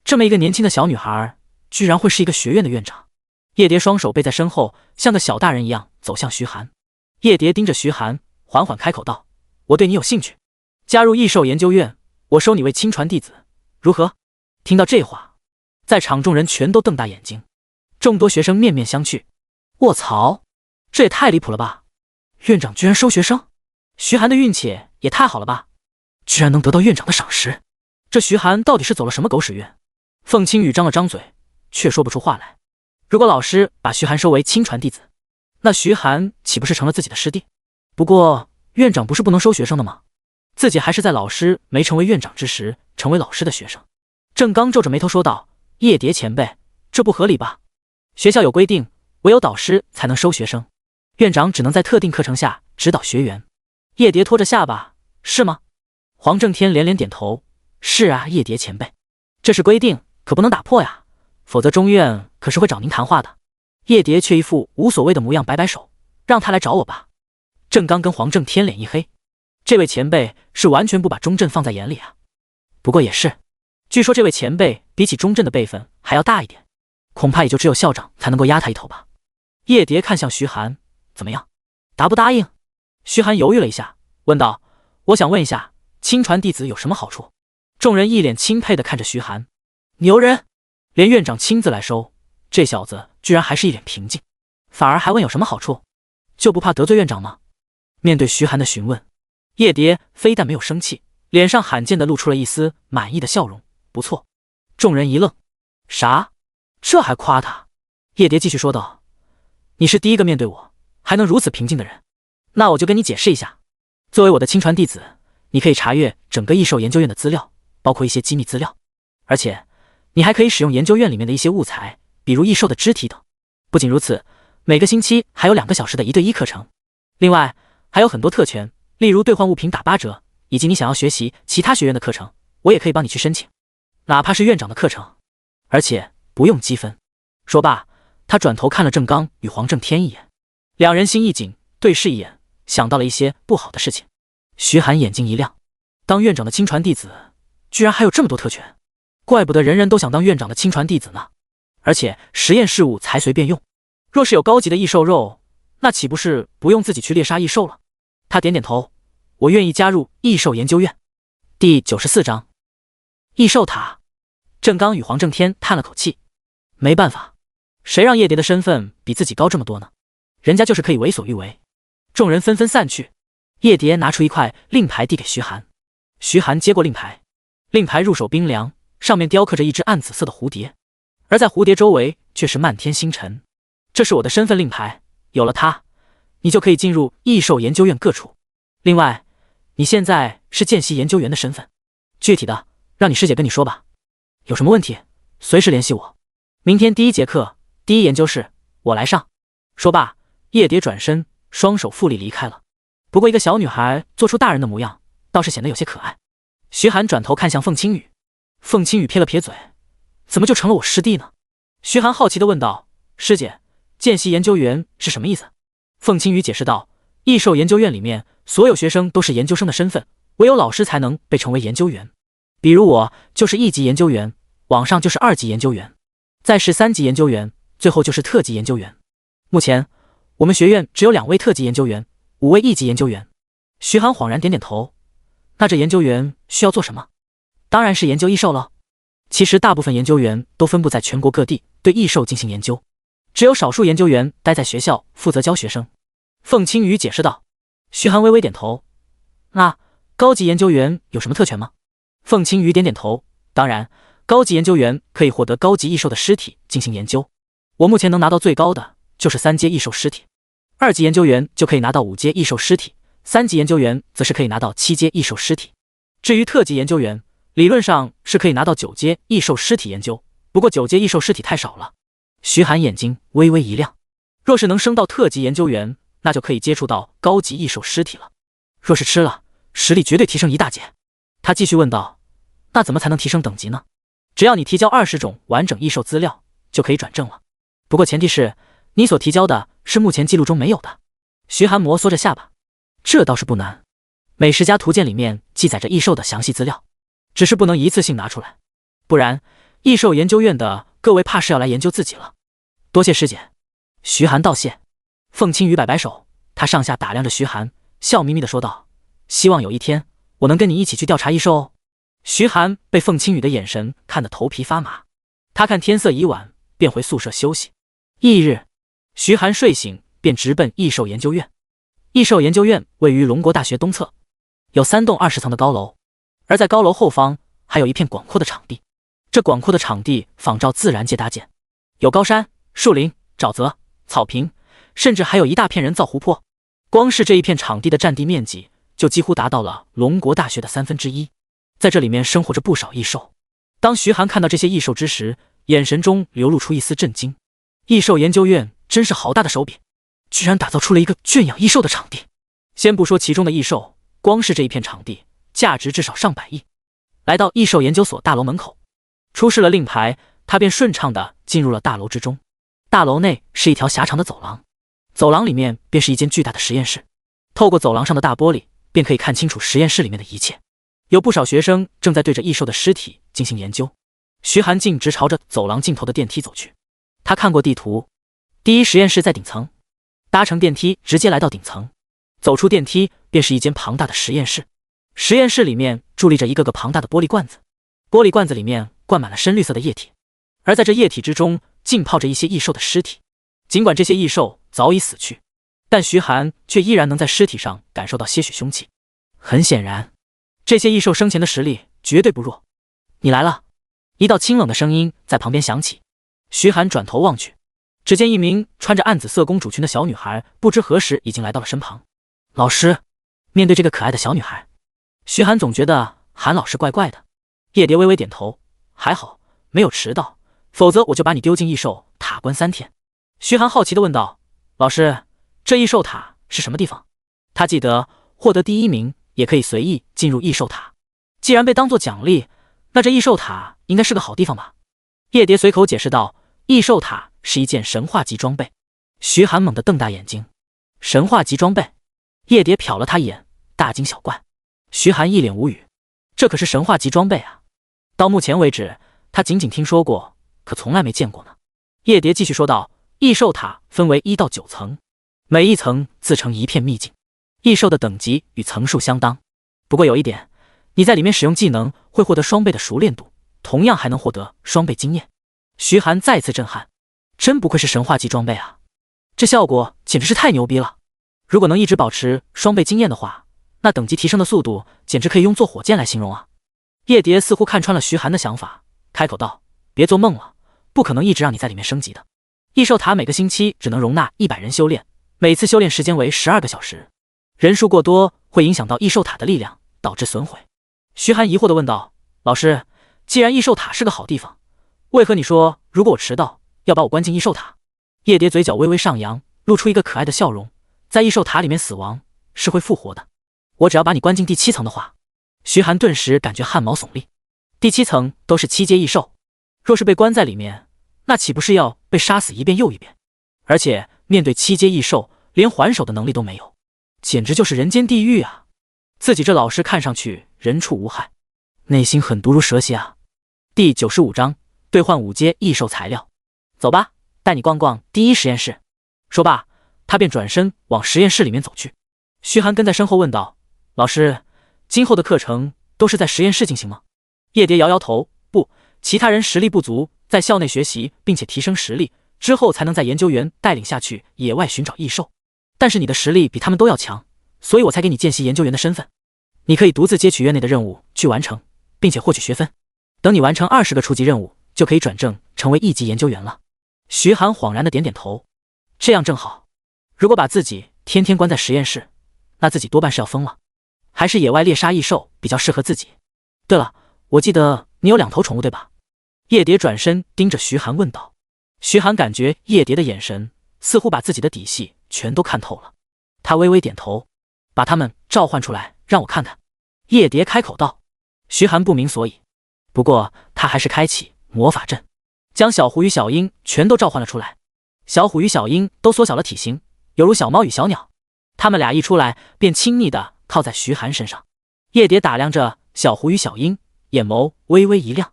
这么一个年轻的小女孩，居然会是一个学院的院长。叶蝶双手背在身后，像个小大人一样走向徐寒。叶蝶盯着徐寒，缓缓开口道：“我对你有兴趣，加入异兽研究院，我收你为亲传弟子，如何？”听到这话，在场众人全都瞪大眼睛，众多学生面面相觑。卧槽，这也太离谱了吧！院长居然收学生，徐寒的运气也太好了吧，居然能得到院长的赏识。这徐寒到底是走了什么狗屎运？凤青羽张了张嘴，却说不出话来。如果老师把徐寒收为亲传弟子，那徐寒岂不是成了自己的师弟？不过院长不是不能收学生的吗？自己还是在老师没成为院长之时成为老师的学生。郑刚皱着眉头说道：“叶蝶前辈，这不合理吧？学校有规定，唯有导师才能收学生，院长只能在特定课程下指导学员。”叶蝶拖着下巴：“是吗？”黄正天连连点头：“是啊，叶蝶前辈，这是规定，可不能打破呀，否则中院可是会找您谈话的。”叶蝶却一副无所谓的模样，摆摆手：“让他来找我吧。”郑刚跟黄正天脸一黑，这位前辈是完全不把钟镇放在眼里啊。不过也是，据说这位前辈比起钟镇的辈分还要大一点，恐怕也就只有校长才能够压他一头吧。叶蝶看向徐寒：“怎么样，答不答应？”徐寒犹豫了一下，问道：“我想问一下，亲传弟子有什么好处？”众人一脸钦佩地看着徐寒，牛人，连院长亲自来收，这小子居然还是一脸平静，反而还问有什么好处，就不怕得罪院长吗？面对徐寒的询问，叶蝶非但没有生气，脸上罕见地露出了一丝满意的笑容。不错。众人一愣，啥？这还夸他？叶蝶继续说道：“你是第一个面对我还能如此平静的人，那我就跟你解释一下。作为我的亲传弟子，你可以查阅整个异兽研究院的资料，包括一些机密资料，而且你还可以使用研究院里面的一些物材，比如异兽的肢体等。不仅如此，每个星期还有2个小时的1对1课程，另外还有很多特权，例如兑换物品打8折，以及你想要学习其他学院的课程，我也可以帮你去申请，哪怕是院长的课程，而且不用积分。”说罢，他转头看了郑刚与黄正天一眼，两人心一紧，对视一眼，想到了一些不好的事情。徐寒眼睛一亮，当院长的亲传弟子居然还有这么多特权，怪不得人人都想当院长的亲传弟子呢。而且实验事务才随便用，若是有高级的异兽肉，那岂不是不用自己去猎杀异兽了？他点点头：“我愿意加入异兽研究院。”第94章异兽塔。郑刚与黄正天叹了口气，没办法，谁让叶蝶的身份比自己高这么多呢？人家就是可以为所欲为。众人纷纷散去，叶蝶拿出一块令牌递给徐寒，徐寒接过令牌，令牌入手冰凉，上面雕刻着一只暗紫色的蝴蝶，而在蝴蝶周围却是漫天星辰。这是我的身份令牌，有了它，你就可以进入异兽研究院各处。另外，你现在是见习研究员的身份，具体的让你师姐跟你说吧。有什么问题，随时联系我。明天第1节课，第1研究室，我来上。说罢，叶蝶转身，双手负力离开了。不过一个小女孩做出大人的模样，倒是显得有些可爱。徐寒转头看向凤青羽，凤青羽撇了撇嘴，怎么就成了我师弟呢？徐寒好奇地问道：“师姐，见习研究员是什么意思？”凤青羽解释道：“异兽研究院里面所有学生都是研究生的身份，唯有老师才能被称为研究员。比如我就是1级研究员，往上就是2级研究员，再是3级研究员，最后就是特级研究员。目前我们学院只有2位特级研究员，5位1级研究员。”徐寒恍然点点头，那这研究员需要做什么？当然是研究异兽了。其实大部分研究员都分布在全国各地，对异兽进行研究，只有少数研究员待在学校负责教学生。凤青羽解释道。徐寒微微点头，那高级研究员有什么特权吗？凤青羽点点头，当然，高级研究员可以获得高级异兽的尸体进行研究，我目前能拿到最高的就是3阶异兽尸体，2级研究员就可以拿到5阶异兽尸体，3级研究员则是可以拿到7阶异兽尸体。至于特级研究员，理论上是可以拿到9阶异兽尸体研究，不过9阶异兽尸体太少了。徐寒眼睛微微一亮，若是能升到特级研究员，那就可以接触到高级异兽尸体了，若是吃了，实力绝对提升一大截。他继续问道：“那怎么才能提升等级呢？”只要你提交20种完整异兽资料，就可以转正了。不过前提是你所提交的是目前记录中没有的。徐寒摩挲着下巴，这倒是不难，美食家图鉴里面记载着异兽的详细资料，只是不能一次性拿出来，不然异兽研究院的各位怕是要来研究自己了。多谢师姐。徐寒道谢。凤青羽摆摆手，他上下打量着徐寒，笑眯眯地说道：“希望有一天我能跟你一起去调查异兽哦。”徐寒被凤青羽的眼神看得头皮发麻，他看天色已晚，便回宿舍休息。翌日，徐寒睡醒便直奔异兽研究院。异兽研究院位于龙国大学东侧，有3栋20层的高楼，而在高楼后方还有一片广阔的场地。这广阔的场地仿照自然界搭建，有高山、树林、沼泽、草坪，甚至还有一大片人造湖泊。光是这一片场地的占地面积就几乎达到了龙国大学的1/3。在这里面生活着不少异兽。当徐寒看到这些异兽之时，眼神中流露出一丝震惊。异兽研究院真是豪大的手笔，居然打造出了一个圈养异兽的场地。先不说其中的异兽，光是这一片场地价值至少上百亿。来到异兽研究所大楼门口，出示了令牌，他便顺畅地进入了大楼之中。大楼内是一条狭长的走廊，走廊里面便是一间巨大的实验室。透过走廊上的大玻璃，便可以看清楚实验室里面的一切。有不少学生正在对着异兽的尸体进行研究。徐寒径直朝着走廊尽头的电梯走去。他看过地图，第一实验室在顶层，搭乘电梯直接来到顶层。走出电梯便是一间庞大的实验室。实验室里面伫立着一个个庞大的玻璃罐子，玻璃罐子里面灌满了深绿色的液体，而在这液体之中浸泡着一些异兽的尸体。尽管这些异兽早已死去，但徐寒却依然能在尸体上感受到些许凶气。很显然，这些异兽生前的实力绝对不弱。你来了。一道清冷的声音在旁边响起。徐寒转头望去，只见一名穿着暗紫色公主裙的小女孩不知何时已经来到了身旁。老师。面对这个可爱的小女孩，徐寒总觉得韩老师怪怪的。叶蝶微微点头，还好没有迟到，否则我就把你丢进异兽塔关3天。徐寒好奇地问道：“老师，这异兽塔是什么地方？”他记得获得第1名也可以随意进入异兽塔，既然被当作奖励，那这异兽塔应该是个好地方吧？叶蝶随口解释道：“异兽塔是一件神话级装备。”徐寒猛地瞪大眼睛：“神话级装备？”叶蝶瞟了他一眼，大惊小怪。徐寒一脸无语，这可是神话级装备啊！到目前为止，他仅仅听说过，可从来没见过呢。叶蝶继续说道：“异兽塔分为1到9层，每一层自成一片秘境，异兽的等级与层数相当。不过有一点，你在里面使用技能会获得双倍的熟练度，同样还能获得双倍经验。”徐寒再次震撼，真不愧是神话级装备啊！这效果简直是太牛逼了！如果能一直保持双倍经验的话，那等级提升的速度简直可以用坐火箭来形容啊！叶蝶似乎看穿了徐寒的想法，开口道：“别做梦了，不可能一直让你在里面升级的。异兽塔每个星期只能容纳100人修炼，每次修炼时间为12个小时，人数过多会影响到异兽塔的力量，导致损毁。”徐寒疑惑地问道：“老师，既然异兽塔是个好地方，为何你说如果我迟到要把我关进异兽塔？”叶蝶嘴角微微上扬，露出一个可爱的笑容。在异兽塔里面死亡是会复活的，我只要把你关进第7层的话。徐寒顿时感觉汗毛耸立。第7层都是7阶异兽，若是被关在里面，那岂不是要被杀死一遍又一遍？而且面对7阶异兽，连还手的能力都没有，简直就是人间地狱啊！自己这老师看上去人畜无害，内心狠毒如蛇蝎啊！第95章兑换5阶异兽材料。走吧，带你逛逛第1实验室。说罢，他便转身往实验室里面走去。徐寒跟在身后问道：“老师，今后的课程都是在实验室进行吗？”叶蝶摇摇头：“不，其他人实力不足，在校内学习并且提升实力之后，才能在研究员带领下去野外寻找异兽。但是你的实力比他们都要强，所以我才给你见习研究员的身份。你可以独自接取院内的任务去完成，并且获取学分。等你完成20个初级任务，就可以转正成为1级研究员了。”徐寒恍然的点点头，这样正好。如果把自己天天关在实验室，那自己多半是要疯了。还是野外猎杀异兽比较适合自己。对了，我记得你有2头宠物对吧？叶蝶转身盯着徐寒问道。徐寒感觉叶蝶的眼神似乎把自己的底细全都看透了，他微微点头，把他们召唤出来让我看看。叶蝶开口道。徐寒不明所以，不过他还是开启魔法阵，将小虎与小鹰全都召唤了出来。小虎与小鹰都缩小了体型，犹如小猫与小鸟。他们俩一出来便亲昵地靠在徐寒身上。叶蝶打量着小虎与小鹰，眼眸微微一亮。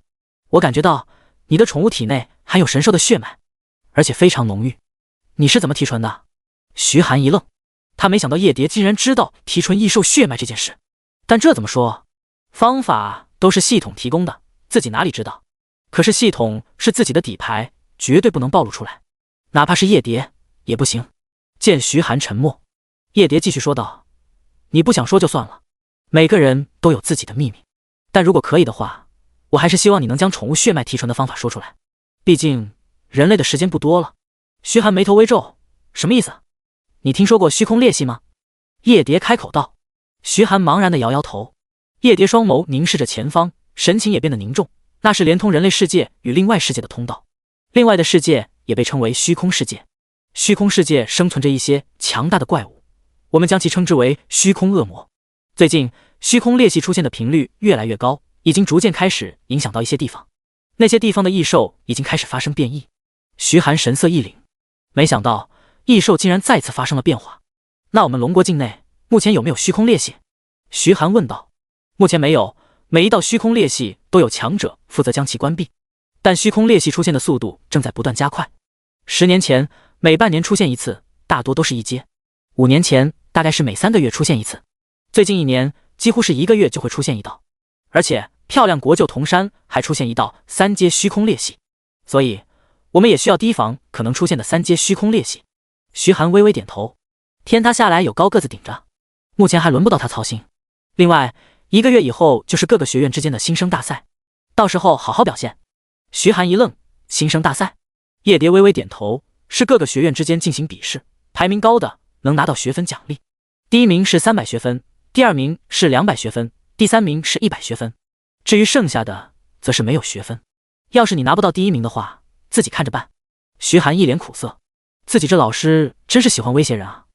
我感觉到你的宠物体内含有神兽的血脉，而且非常浓郁。你是怎么提纯的？徐寒一愣，他没想到叶蝶竟然知道提纯异兽血脉这件事。但这怎么说？方法都是系统提供的，自己哪里知道？可是系统是自己的底牌，绝对不能暴露出来，哪怕是叶蝶也不行。见徐寒沉默，叶蝶继续说道：“你不想说就算了，每个人都有自己的秘密，但如果可以的话，我还是希望你能将宠物血脉提纯的方法说出来，毕竟人类的时间不多了。”徐寒眉头微皱，什么意思？你听说过虚空裂隙吗？叶蝶开口道。徐寒茫然的摇摇头。叶蝶双眸凝视着前方，神情也变得凝重。那是连通人类世界与另外世界的通道，另外的世界也被称为虚空世界。虚空世界生存着一些强大的怪物，我们将其称之为虚空恶魔。最近虚空裂隙出现的频率越来越高，已经逐渐开始影响到一些地方，那些地方的异兽已经开始发生变异。徐寒神色一凛，没想到异兽竟然再次发生了变化。那我们龙国境内目前有没有虚空裂隙？徐寒问道。目前没有，每一道虚空裂隙都有强者负责将其关闭，但虚空裂隙出现的速度正在不断加快。10年前每半年出现一次，大多都是1阶；5年前大概是每3个月出现一次，最近1年几乎是1个月就会出现一道。而且漂亮国鹫铜山还出现一道3阶虚空裂隙，所以我们也需要提防可能出现的3阶虚空裂隙。徐寒微微点头，天塌下来有高个子顶着，目前还轮不到他操心。另外1个月以后就是各个学院之间的新生大赛，到时候好好表现。徐寒一愣，新生大赛？叶蝶微微点头，是各个学院之间进行比试，排名高的能拿到学分奖励。第1名是300学分，第2名是200学分，第3名是100学分。至于剩下的则是没有学分，要是你拿不到第1名的话，自己看着办。徐寒一脸苦涩，自己这老师真是喜欢威胁人啊。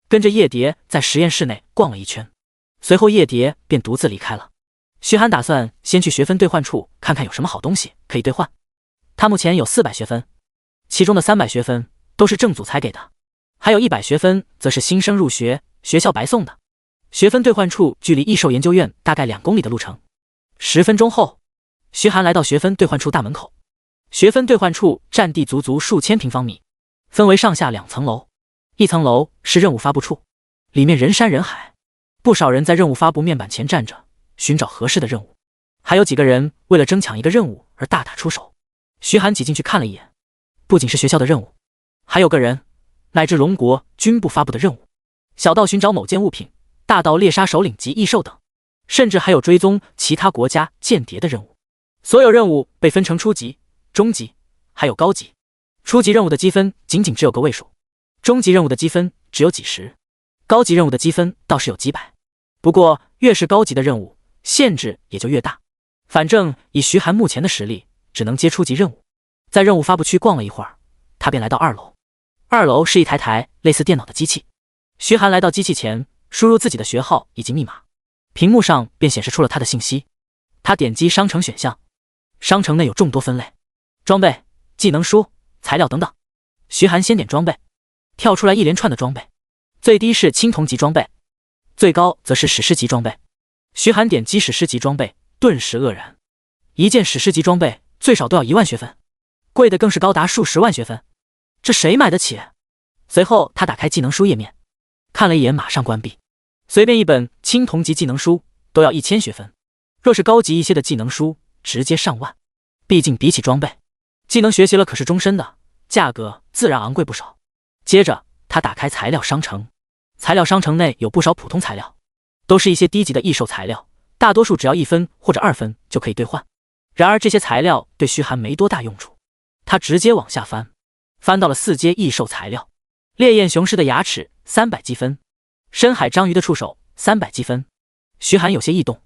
跟着叶蝶在实验室内逛了一圈，随后叶蝶便独自离开了。徐寒打算先去学分兑换处看看有什么好东西可以兑换。他目前有400学分，其中的300学分都是正组才给的，还有100学分则是新生入学学校白送的。学分兑换处距离异兽研究院大概2公里的路程。10分钟后，徐寒来到学分兑换处大门口。学分兑换处占地足足数千平方米，分为上下2层楼，一层楼是任务发布处，里面人山人海，不少人在任务发布面板前站着寻找合适的任务，还有几个人为了争抢一个任务而大打出手。徐寒挤进去看了一眼，不仅是学校的任务，还有个人乃至龙国军部发布的任务，小到寻找某件物品，大到猎杀首领及异兽等，甚至还有追踪其他国家间谍的任务。所有任务被分成初级、中级还有高级。初级任务的积分仅仅只有个位数，中级任务的积分只有几十，高级任务的积分倒是有几百。不过越是高级的任务，限制也就越大。反正以徐寒目前的实力，只能接初级任务。在任务发布区逛了一会儿，他便来到2楼。2楼是一台类似电脑的机器。徐涵来到机器前，输入自己的学号以及密码，屏幕上便显示出了他的信息。他点击商城选项，商城内有众多分类，装备、技能书、材料等等。徐涵先点装备，跳出来一连串的装备，最低是青铜级装备，最高则是史诗级装备。徐涵点击史诗级装备，顿时愕然，一件史诗级装备最少都要1万学分，贵的更是高达数十万学分，这谁买得起？随后他打开技能书页面，看了一眼马上关闭。随便一本青铜级技能书都要1000学分，若是高级一些的技能书直接上万，毕竟比起装备，技能学习了可是终身的，价格自然昂贵不少。接着他打开材料商城，材料商城内有不少普通材料，都是一些低级的异兽材料，大多数只要1分或者2分就可以兑换。然而这些材料对徐涵没多大用处，他直接往下翻，翻到了4阶异兽材料，烈焰雄狮的牙齿300积分，深海章鱼的触手300积分。徐涵有些异动，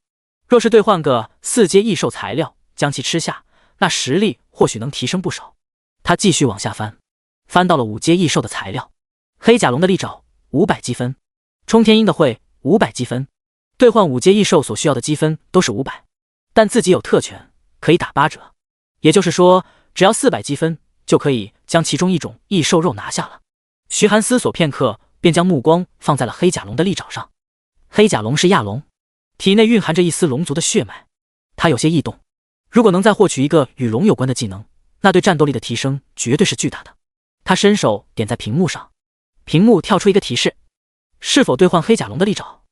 若是兑换个4阶异兽材料将其吃下，那实力或许能提升不少。他继续往下翻，翻到了5阶异兽的材料，黑甲龙的利爪500积分，冲天鹰的喙500积分。兑换5阶异兽所需要的积分都是500，但自己有特权，可以打8折，也就是说只要400积分就可以将其中一种异兽肉拿下了。徐涵思索片刻，便将目光放在了黑甲龙的利爪上。黑甲龙是亚龙，体内蕴含着一丝龙族的血脉，他有些异动，如果能再获取一个与龙有关的技能，那对战斗力的提升绝对是巨大的。他伸手点在屏幕上，屏幕跳出一个提示，是否兑换黑甲龙的利爪？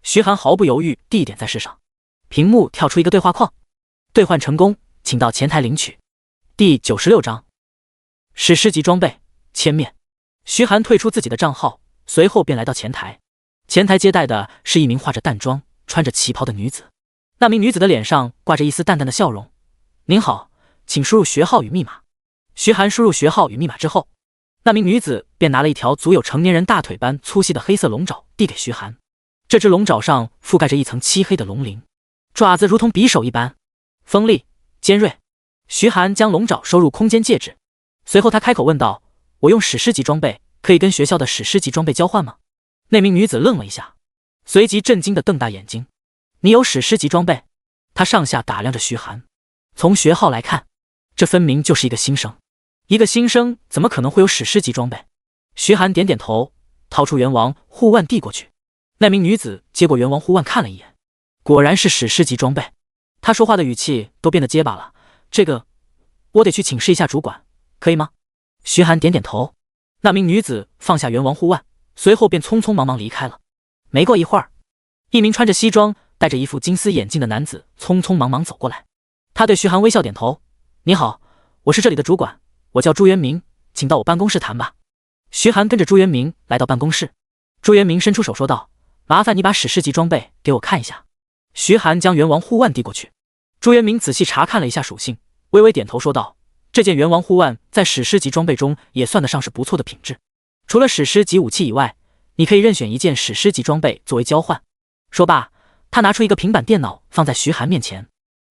徐涵毫不犹豫地点在是上，屏幕跳出一个对话框，兑换成功，请到前台领取。第96章史诗级装备千面。徐涵退出自己的账号，随后便来到前台。前台接待的是一名化着淡妆、穿着旗袍的女子。那名女子的脸上挂着一丝淡淡的笑容。您好，请输入学号与密码。徐涵输入学号与密码之后，那名女子便拿了一条足有成年人大腿般粗细的黑色龙爪递给徐涵。这只龙爪上覆盖着一层漆黑的龙鳞，爪子如同匕首一般锋利尖锐。徐涵将龙爪收入空间戒指，随后他开口问道：我用史诗级装备可以跟学校的史诗级装备交换吗？那名女子愣了一下，随即震惊地瞪大眼睛。你有史诗级装备？他上下打量着徐涵，从学号来看，这分明就是一个新生，一个新生怎么可能会有史诗级装备？徐涵点点头，掏出元王护腕递过去。那名女子接过元王护腕看了一眼，果然是史诗级装备。她说话的语气都变得结巴了。这个我得去请示一下主管，可以吗？徐涵点点头。那名女子放下元王护腕，随后便匆匆忙忙离开了。没过一会儿，一名穿着西装戴着一副金丝眼镜的男子匆匆忙忙走过来。他对徐涵微笑点头：你好，我是这里的主管，我叫朱元明，请到我办公室谈吧。徐涵跟着朱元明来到办公室。朱元明伸出手说道：麻烦你把史诗级装备给我看一下。徐涵将元王护腕递过去。朱元明仔细查看了一下属性，微微点头说道：这件元王护腕在史诗级装备中也算得上是不错的品质，除了史诗级武器以外，你可以任选一件史诗级装备作为交换。说罢，他拿出一个平板电脑放在徐涵面前，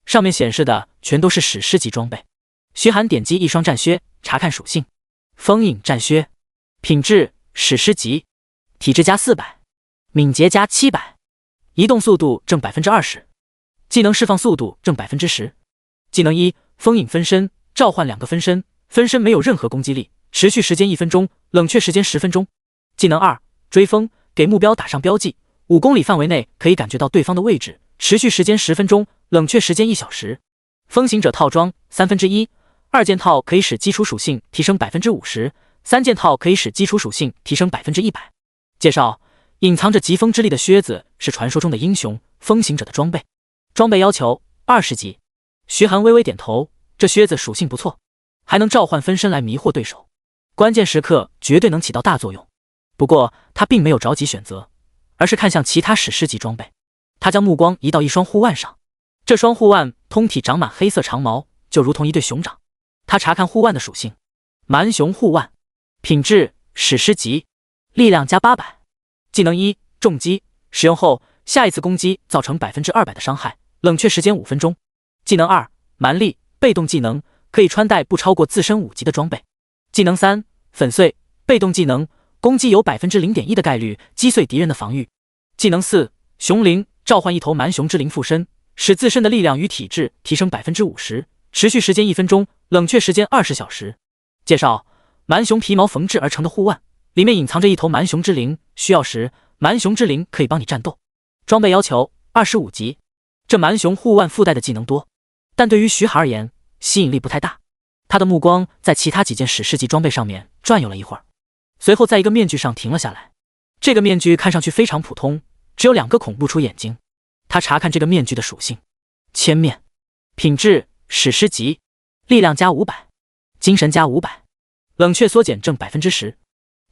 上面显示的全都是史诗级装备。徐涵点击一双战靴，查看属性：封印战靴，品质史诗级，体质加400，敏捷加700，移动速度正 20%， 技能释放速度正 10%。 技能1：封印分身，召唤2个分身，分身没有任何攻击力，持续时间1分钟，冷却时间10分钟。技能2：追风，给目标打上标记，5公里范围内可以感觉到对方的位置，持续时间10分钟，冷却时间1小时。风行者套装1/3，2件套可以使基础属性提升 50%，3件套可以使基础属性提升 100%。 介绍：隐藏着疾风之力的靴子是传说中的英雄风行者的装备，装备要求20级。徐涵微微点头，这靴子属性不错，还能召唤分身来迷惑对手，关键时刻绝对能起到大作用。不过他并没有着急选择，而是看向其他史诗级装备。他将目光移到一双护腕上，这双护腕通体长满黑色长毛，就如同一对熊掌。他查看护腕的属性：蛮熊护腕，品质史诗级，力量加800。技能1：重击，使用后下一次攻击造成 200% 的伤害，冷却时间5分钟。技能2：蛮力，被动技能，可以穿戴不超过自身5级的装备。技能3：粉碎，被动技能，攻击有 0.1% 的概率击碎敌人的防御。技能4，雄灵，召唤一头蛮熊之灵附身，使自身的力量与体质提升 50%， 持续时间1分钟，冷却时间20小时。介绍：蛮熊皮毛缝制而成的护腕，里面隐藏着一头蛮熊之灵，需要时蛮熊之灵可以帮你战斗。装备要求25级。这蛮熊护腕附带的技能多，但对于徐寒而言吸引力不太大。他的目光在其他几件史诗级装备上面转悠了一会儿，随后在一个面具上停了下来。这个面具看上去非常普通，只有2个孔露出眼睛。他查看这个面具的属性：千面，品质史诗级，力量加500，精神加500，冷却缩减正 10%。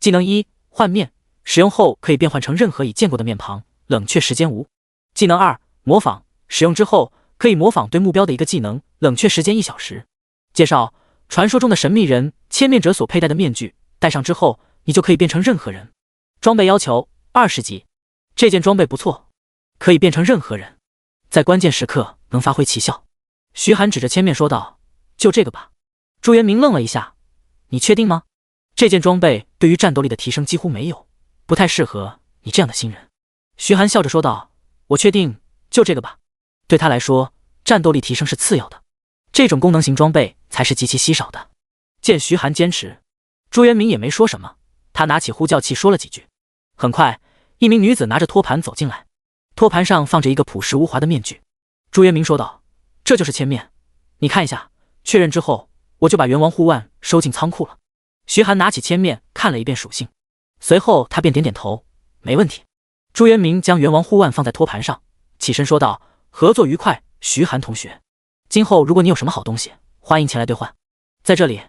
技能1，换面，使用后可以变换成任何已见过的面庞，冷却时间无。技能2，模仿，使用之后可以模仿对目标的一个技能，冷却时间1小时。介绍：传说中的神秘人千面者所佩戴的面具，戴上之后你就可以变成任何人。装备要求20级。这件装备不错，可以变成任何人，在关键时刻能发挥奇效。徐寒指着千面说道：就这个吧。朱元明愣了一下：你确定吗？这件装备对于战斗力的提升几乎没有，不太适合你这样的新人。徐寒笑着说道：我确定，就这个吧。对他来说，战斗力提升是次要的，这种功能型装备才是极其稀少的。见徐寒坚持，朱元明也没说什么，他拿起呼叫器说了几句。很快，一名女子拿着托盘走进来，托盘上放着一个朴实无华的面具。朱元明说道：这就是千面，你看一下，确认之后我就把元王护腕收进仓库了。徐寒拿起千面看了一遍属性，随后他便点点头：没问题。朱元明将元王护腕放在托盘上，起身说道：合作愉快，徐寒同学，今后如果你有什么好东西，欢迎前来兑换，在这里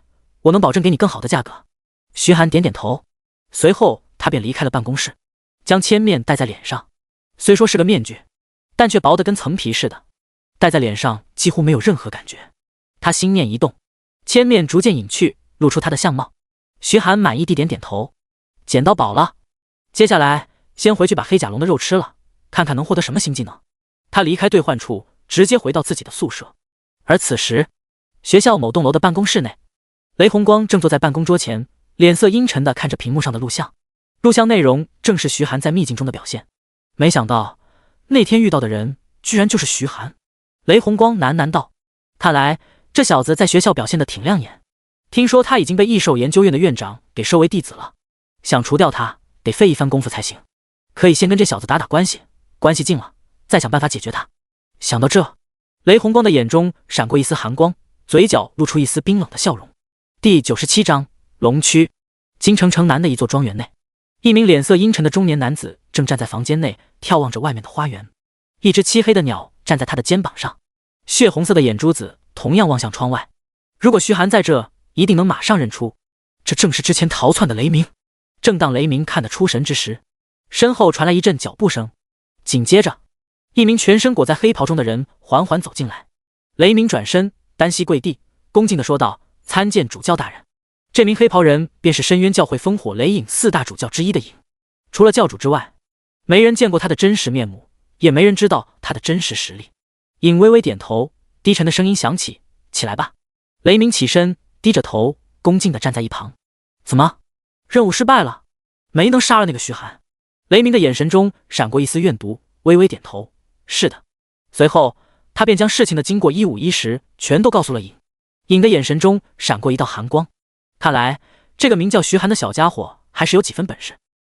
我能保证给你更好的价格。徐寒点点头，随后他便离开了办公室，将千面戴在脸上。虽说是个面具，但却薄得跟层皮似的，戴在脸上几乎没有任何感觉。他心念一动，千面逐渐隐去，露出他的相貌。徐寒满意地点点头，捡到宝了，接下来先回去把黑甲龙的肉吃了，看看能获得什么新技能。他离开兑换处，直接回到自己的宿舍。而此时，学校某栋楼的办公室内，雷红光正坐在办公桌前，脸色阴沉地看着屏幕上的录像。录像内容正是徐寒在秘境中的表现。没想到那天遇到的人居然就是徐寒。雷红光喃喃道：看来这小子在学校表现得挺亮眼，听说他已经被异兽研究院的院长给收为弟子了，想除掉他得费一番功夫才行。可以先跟这小子打打关系，关系近了再想办法解决他。想到这，雷红光的眼中闪过一丝寒光，嘴角露出一丝冰冷的笑容。第97章龙区。京城城南的一座庄园内，一名脸色阴沉的中年男子正站在房间内眺望着外面的花园。一只漆黑的鸟站在他的肩膀上，血红色的眼珠子同样望向窗外。如果徐寒在这，一定能马上认出，这正是之前逃窜的雷鸣。正当雷鸣看得出神之时，身后传来一阵脚步声，紧接着一名全身裹在黑袍中的人缓缓走进来。雷鸣转身，单膝跪地，恭敬地说道：参见主教大人。这名黑袍人便是深渊教会烽火雷影4大主教之一的影。除了教主之外，没人见过他的真实面目，也没人知道他的真实实力。影微微点头，低沉的声音响起：起来吧。雷鸣起身，低着头，恭敬地站在一旁。怎么，任务失败了？没能杀了那个徐寒？雷鸣的眼神中闪过一丝怨毒，微微点头：是的。随后他便将事情的经过一五一十全都告诉了影。影的眼神中闪过一道寒光，看来这个名叫徐寒的小家伙还是有几分本事。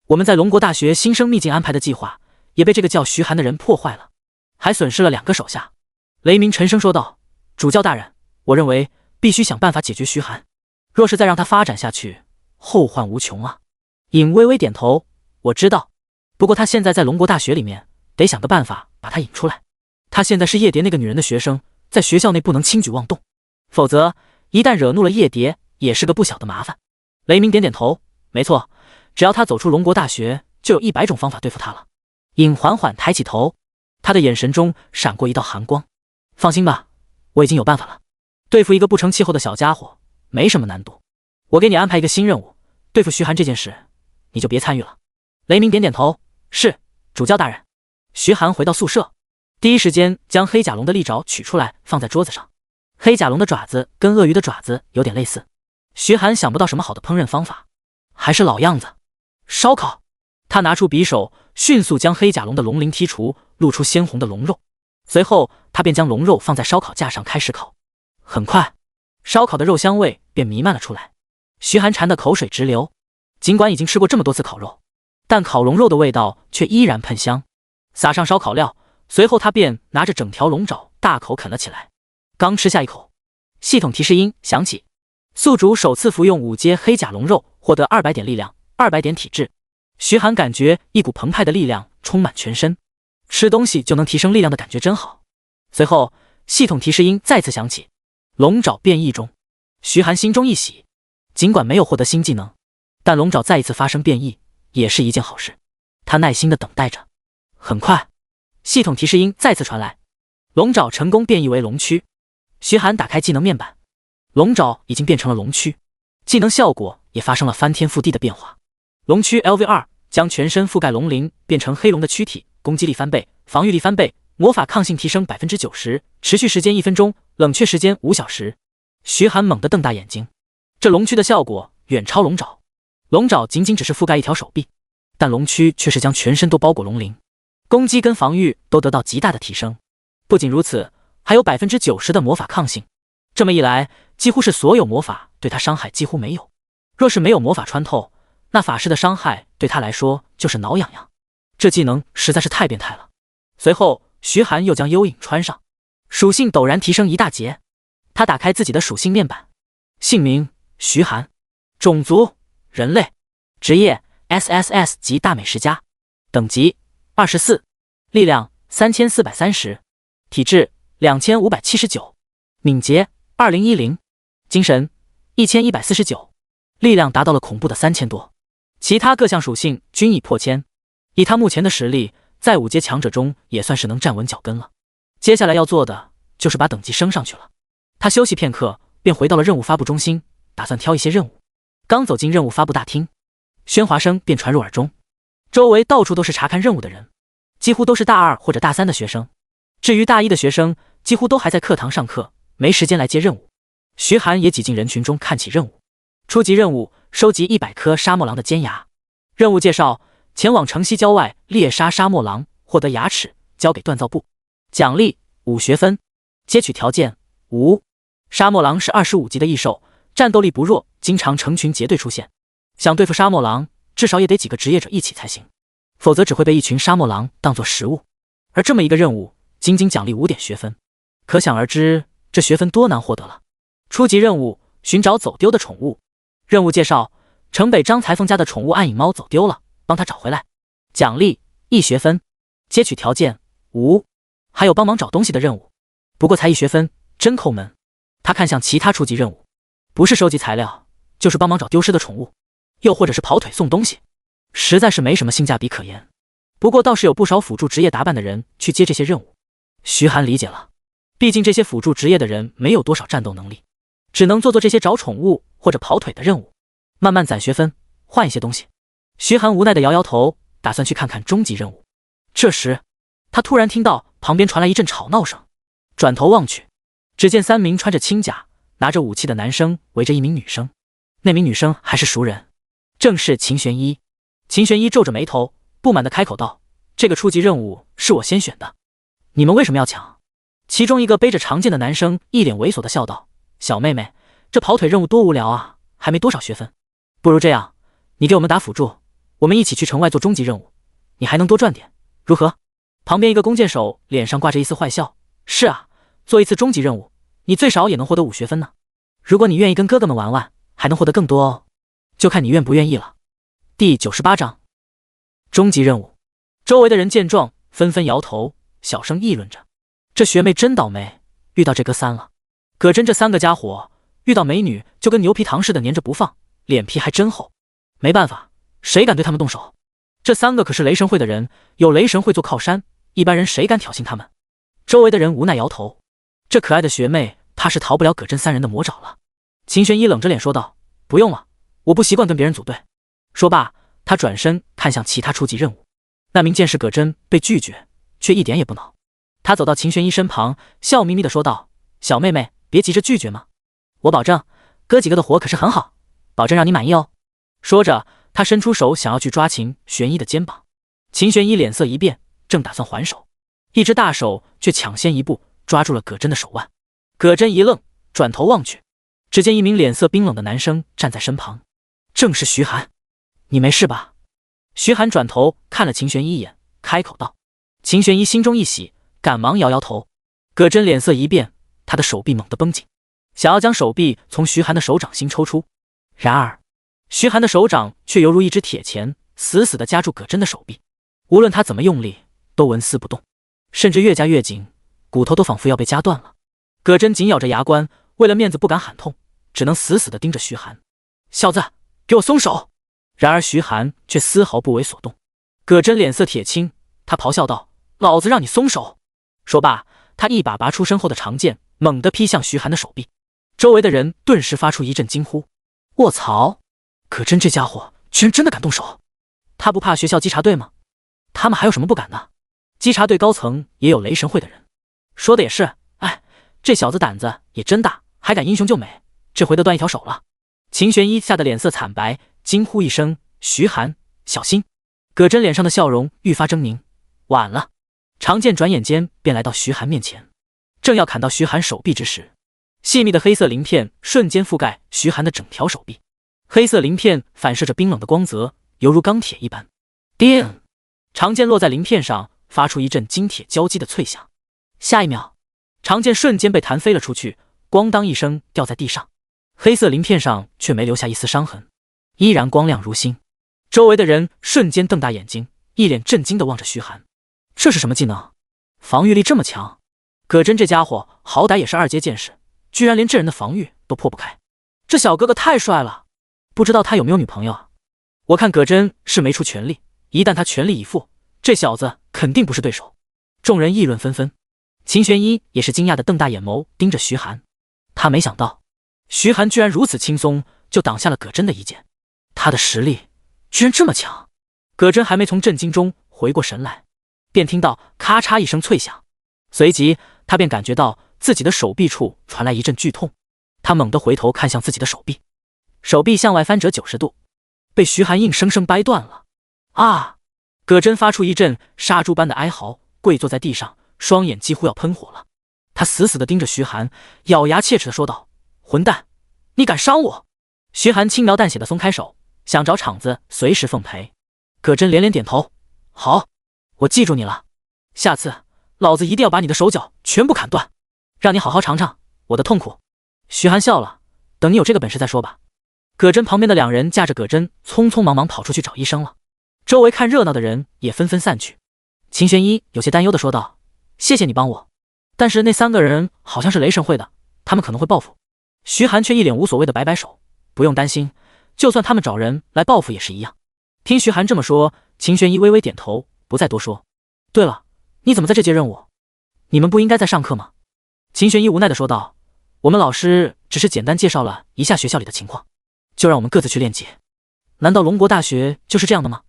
我们在龙国大学新生秘境安排的计划也被这个叫徐寒的人破坏了，还损失了2个手下。雷鸣沉声说道：主教大人，我认为必须想办法解决徐寒，若是再让他发展下去，后患无穷啊。影微微点头：我知道，不过他现在在龙国大学里面，得想个办法把他引出来。他现在是叶蝶那个女人的学生，在学校内不能轻举妄动，否则一旦惹怒了叶蝶，也是个不小的麻烦。雷鸣点点头：没错，只要他走出龙国大学，就有100种方法对付他了。影缓缓抬起头，他的眼神中闪过一道寒光：放心吧，我已经有办法了。对付一个不成气候的小家伙没什么难度，我给你安排一个新任务，对付徐寒这件事你就别参与了。雷鸣点点头：是，主教大人。徐寒回到宿舍，第一时间将黑甲龙的利爪取出来放在桌子上。黑甲龙的爪子跟鳄鱼的爪子有点类似，徐寒想不到什么好的烹饪方法，还是老样子，烧烤。他拿出匕首，迅速将黑甲龙的龙鳞剔除，露出鲜红的龙肉。随后，他便将龙肉放在烧烤架上开始烤。很快，烧烤的肉香味便弥漫了出来。徐寒馋得口水直流。尽管已经吃过这么多次烤肉，但烤龙肉的味道却依然喷香。撒上烧烤料，随后他便拿着整条龙爪大口啃了起来。刚吃下一口，系统提示音响起：宿主首次服用5阶黑甲龙肉，获得200点力量，200点体质。徐寒感觉一股澎湃的力量充满全身，吃东西就能提升力量的感觉真好。随后，系统提示音再次响起：龙爪变异中。徐寒心中一喜，尽管没有获得新技能，但龙爪再一次发生变异也是一件好事。他耐心地等待着。很快，系统提示音再次传来：龙爪成功变异为龙躯。徐寒打开技能面板，龙爪已经变成了龙躯，技能效果也发生了翻天覆地的变化。龙躯 LV2 将全身覆盖龙鳞，变成黑龙的躯体，攻击力翻倍，防御力翻倍，魔法抗性提升 90%， 持续时间1分钟，冷却时间5小时。徐寒猛地瞪大眼睛，这龙躯的效果远超龙爪。龙爪仅仅只是覆盖一条手臂，但龙躯却是将全身都包裹龙鳞，攻击跟防御都得到极大的提升。不仅如此，还有 90% 的魔法抗性。这么一来，几乎是所有魔法对他伤害几乎没有。若是没有魔法穿透，那法师的伤害对他来说就是挠痒痒。这技能实在是太变态了。随后，徐寒又将幽影穿上，属性陡然提升一大截。他打开自己的属性面板，姓名徐寒，种族人类，职业 SSS 级大美食家，等级24，力量3430，体质2579，敏捷2010，精神1149，力量达到了恐怖的3000多。其他各项属性均已破千，以他目前的实力，在5阶强者中也算是能站稳脚跟了。接下来要做的就是把等级升上去了。他休息片刻，便回到了任务发布中心，打算挑一些任务。刚走进任务发布大厅，喧哗声便传入耳中，周围到处都是查看任务的人，几乎都是大2或者大3的学生。至于大1的学生，几乎都还在课堂上课，没时间来接任务。徐寒也挤进人群中看起任务。初级任务：收集100颗沙漠狼的尖牙。任务介绍：前往城西郊外猎杀沙漠狼，获得牙齿，交给锻造部。奖励5学分。接取条件5。沙漠狼是25级的异兽，战斗力不弱，经常成群结队出现。想对付沙漠狼，至少也得几个职业者一起才行，否则只会被一群沙漠狼当作食物。而这么一个任务，仅仅奖励5点学分，可想而知这学分多难获得了。初级任务：寻找走丢的宠物。任务介绍：城北张裁缝家的宠物暗影猫走丢了，帮他找回来。奖励1学分。接取条件5。还有帮忙找东西的任务，不过才1学分，真抠门。他看向其他初级任务，不是收集材料，就是帮忙找丢失的宠物，又或者是跑腿送东西，实在是没什么性价比可言。不过倒是有不少辅助职业打扮的人去接这些任务。徐寒理解了，毕竟这些辅助职业的人没有多少战斗能力，只能做这些找宠物或者跑腿的任务，慢慢攒学分，换一些东西。徐寒无奈地摇摇头，打算去看看终极任务。这时，他突然听到旁边传来一阵吵闹声，转头望去，只见3名穿着轻甲、拿着武器的男生围着一名女生。那名女生还是熟人，正是秦玄一。秦玄一皱着眉头，不满地开口道：“这个初级任务是我先选的，你们为什么要抢？”其中一个背着长剑的男生一脸猥琐地笑道：“小妹妹，这跑腿任务多无聊啊，还没多少学分。不如这样，你给我们打辅助，我们一起去城外做终极任务，你还能多赚点，如何？”旁边一个弓箭手脸上挂着一丝坏笑：“是啊，做一次终极任务，你最少也能获得5学分呢。如果你愿意跟哥哥们玩玩，还能获得更多哦，就看你愿不愿意了。”第98章终极任务。周围的人见状纷纷摇头，小声议论着：“这学妹真倒霉，遇到这哥3了。葛真这3个家伙遇到美女就跟牛皮糖似的粘着不放，脸皮还真厚。没办法，谁敢对他们动手？这3个可是雷神会的人，有雷神会做靠山，一般人谁敢挑衅他们？”周围的人无奈摇头，这可爱的学妹怕是逃不了葛真3人的魔爪了。秦玄一冷着脸说道：“不用了，我不习惯跟别人组队。”说罢，他转身看向其他初级任务。那名剑士葛真被拒绝，却一点也不恼。他走到秦玄一身旁，笑眯眯地说道：“小妹妹，别急着拒绝嘛，我保证，哥几个的活可是很好，保证让你满意哦。”说着，他伸出手想要去抓秦玄一的肩膀。秦玄一脸色一变，正打算还手，一只大手却抢先一步抓住了葛真的手腕。葛真一愣，转头望去，只见一名脸色冰冷的男生站在身旁，正是徐寒。你没事吧？徐寒转头看了秦玄一眼，开口道。秦玄一心中一喜，赶忙摇摇头。葛真脸色一变，他的手臂猛地绷紧，想要将手臂从徐寒的手掌心抽出，然而徐寒的手掌却犹如一只铁钳，死死地夹住葛真的手臂，无论他怎么用力都纹丝不动，甚至越夹越紧，骨头都仿佛要被夹断了。葛真紧咬着牙关，为了面子不敢喊痛，只能死死地盯着徐寒。小子，给我松手！然而徐寒却丝毫不为所动。葛真脸色铁青，他咆哮道：老子让你松手！说罢，他一把拔出身后的长剑，猛地劈向徐寒的手臂。周围的人顿时发出一阵惊呼：卧槽！葛真这家伙居然真的敢动手！他不怕学校稽查队吗？他们还有什么不敢的？稽查队高层也有雷神会的人。说的也是，哎，这小子胆子也真大，还敢英雄救美，这回得断一条手了。秦玄一吓得脸色惨白，惊呼一声：徐寒，小心！葛真脸上的笑容愈发狰狞。晚了。长剑转眼间便来到徐寒面前，正要砍到徐寒手臂之时，细密的黑色鳞片瞬间覆盖徐寒的整条手臂，黑色鳞片反射着冰冷的光泽，犹如钢铁一般。叮！长剑落在鳞片上，发出一阵金铁交击的脆响。下一秒，长剑瞬间被弹飞了出去，咣当一声掉在地上，黑色鳞片上却没留下一丝伤痕，依然光亮如新。周围的人瞬间瞪大眼睛，一脸震惊地望着徐寒。这是什么技能？防御力这么强？葛真这家伙好歹也是2阶剑士，居然连这人的防御都破不开。这小哥哥太帅了，不知道他有没有女朋友啊？我看葛真是没出全力，一旦他全力以赴，这小子肯定不是对手。众人议论纷纷，秦玄一也是惊讶的瞪大眼眸盯着徐寒。他没想到徐寒居然如此轻松就挡下了葛真的一剑，他的实力居然这么强。葛真还没从震惊中回过神来，便听到咔嚓一声脆响，随即他便感觉到自己的手臂处传来一阵剧痛。他猛地回头看向自己的手臂，手臂向外翻折90度，被徐寒硬生生掰断了。啊！葛真发出一阵杀猪般的哀嚎，跪坐在地上，双眼几乎要喷火了。他死死地盯着徐寒，咬牙切齿地说道：混蛋，你敢伤我！徐寒轻描淡写地松开手，想找场子随时奉陪。葛真连连点头：好，我记住你了，下次老子一定要把你的手脚全部砍断，让你好好尝尝我的痛苦。徐寒笑了：等你有这个本事再说吧。葛真旁边的2人架着葛真匆匆忙忙跑出去找医生了，周围看热闹的人也纷纷散去。秦玄一有些担忧地说道：谢谢你帮我，但是那3个人好像是雷神会的，他们可能会报复。徐寒却一脸无所谓的摆摆手：不用担心，就算他们找人来报复也是一样。听徐寒这么说，秦玄一微微点头，不再多说。对了，你怎么在这接任务？你们不应该在上课吗？秦玄一无奈地说道：我们老师只是简单介绍了一下学校里的情况，就让我们各自去练级。难道龙国大学就是这样的吗？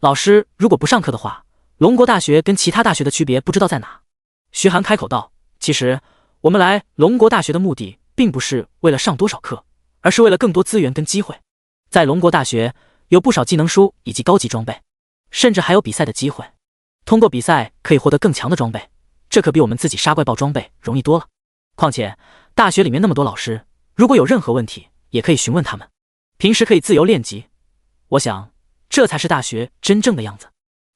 老师如果不上课的话，龙国大学跟其他大学的区别不知道在哪？徐寒开口道：其实我们来龙国大学的目的并不是为了上多少课，而是为了更多资源跟机会。在龙国大学有不少技能书以及高级装备，甚至还有比赛的机会。通过比赛可以获得更强的装备，这可比我们自己杀怪爆装备容易多了。况且大学里面那么多老师，如果有任何问题也可以询问他们，平时可以自由练级。我想这才是大学真正的样子。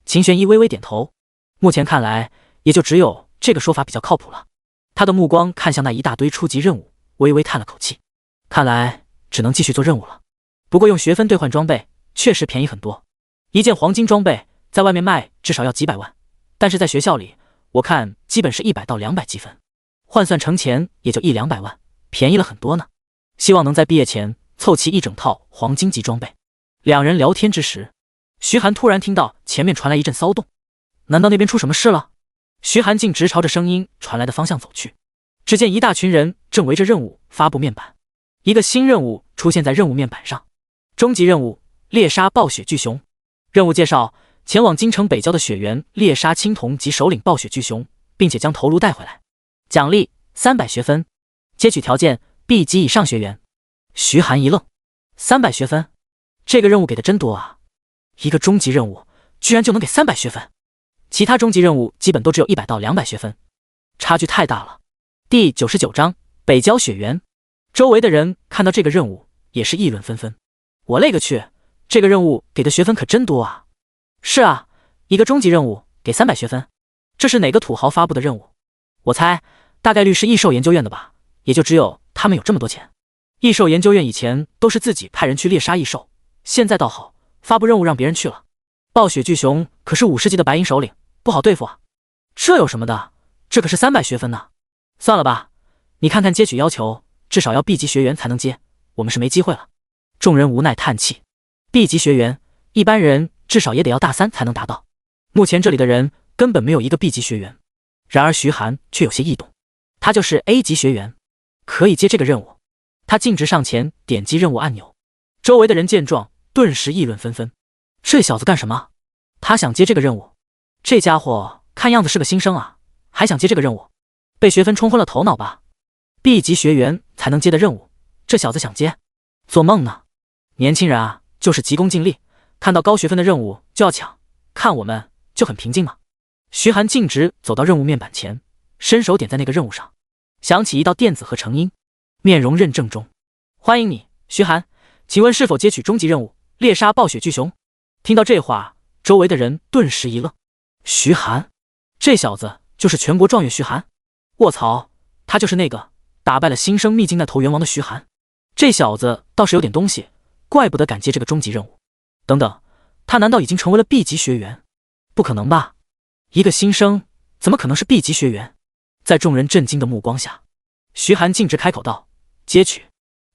秦玄一微微点头，目前看来也就只有这个说法比较靠谱了。他的目光看向那一大堆初级任务，微微叹了口气，看来只能继续做任务了。不过用学分兑换装备确实便宜很多，一件黄金装备在外面卖至少要几百万，但是在学校里我看基本是100到200积分，换算成钱也就100-200万，便宜了很多呢。希望能在毕业前凑齐一整套黄金级装备。2人聊天之时，徐寒突然听到前面传来一阵骚动，难道那边出什么事了？徐寒径直朝着声音传来的方向走去，只见一大群人正围着任务发布面板，一个新任务出现在任务面板上，终极任务猎杀暴雪巨熊。任务介绍：前往京城北郊的雪原猎杀青铜及首领暴雪巨熊，并且将头颅带回来，奖励300学分，接取条件 B 级以上学员。徐寒一愣，300学分，这个任务给的真多啊！一个终极任务居然就能给300学分，其他终极任务基本都只有100到200学分，差距太大了。第99章北郊雪原。周围的人看到这个任务也是议论纷纷。我勒个去，这个任务给的学分可真多啊！是啊，一个终极任务给300学分，这是哪个土豪发布的任务？我猜大概率是异兽研究院的吧，也就只有他们有这么多钱。异兽研究院以前都是自己派人去猎杀异兽，现在倒好，发布任务让别人去了。暴雪巨熊可是50级的白银首领，不好对付啊。这有什么的？这可是300学分呢。算了吧，你看看接取要求，至少要 B 级学员才能接，我们是没机会了。众人无奈叹气。B 级学员，一般人至少也得要大3才能达到。目前这里的人根本没有一个 B 级学员。然而徐寒却有些异动，他就是 A 级学员，可以接这个任务。他径直上前点击任务按钮，周围的人见状顿时议论纷纷。这小子干什么？他想接这个任务？这家伙看样子是个新生啊，还想接这个任务？被学分冲昏了头脑吧？ B 级学员才能接的任务，这小子想接？做梦呢！年轻人啊，就是急功近利，看到高学分的任务就要抢，看我们就很平静嘛。徐寒径直走到任务面板前，伸手点在那个任务上，响起一道电子合成音，面容认证中。欢迎你，徐寒，请问是否接取终极任务，猎杀暴雪巨熊？听到这话，周围的人顿时一愣。徐寒，这小子就是全国状元徐寒。卧槽，他就是那个打败了新生秘境那头猿王的徐寒。这小子倒是有点东西，怪不得敢接这个终极任务。等等，他难道已经成为了 B 级学员？不可能吧，一个新生怎么可能是 B 级学员？在众人震惊的目光下，徐寒径直开口道：接取。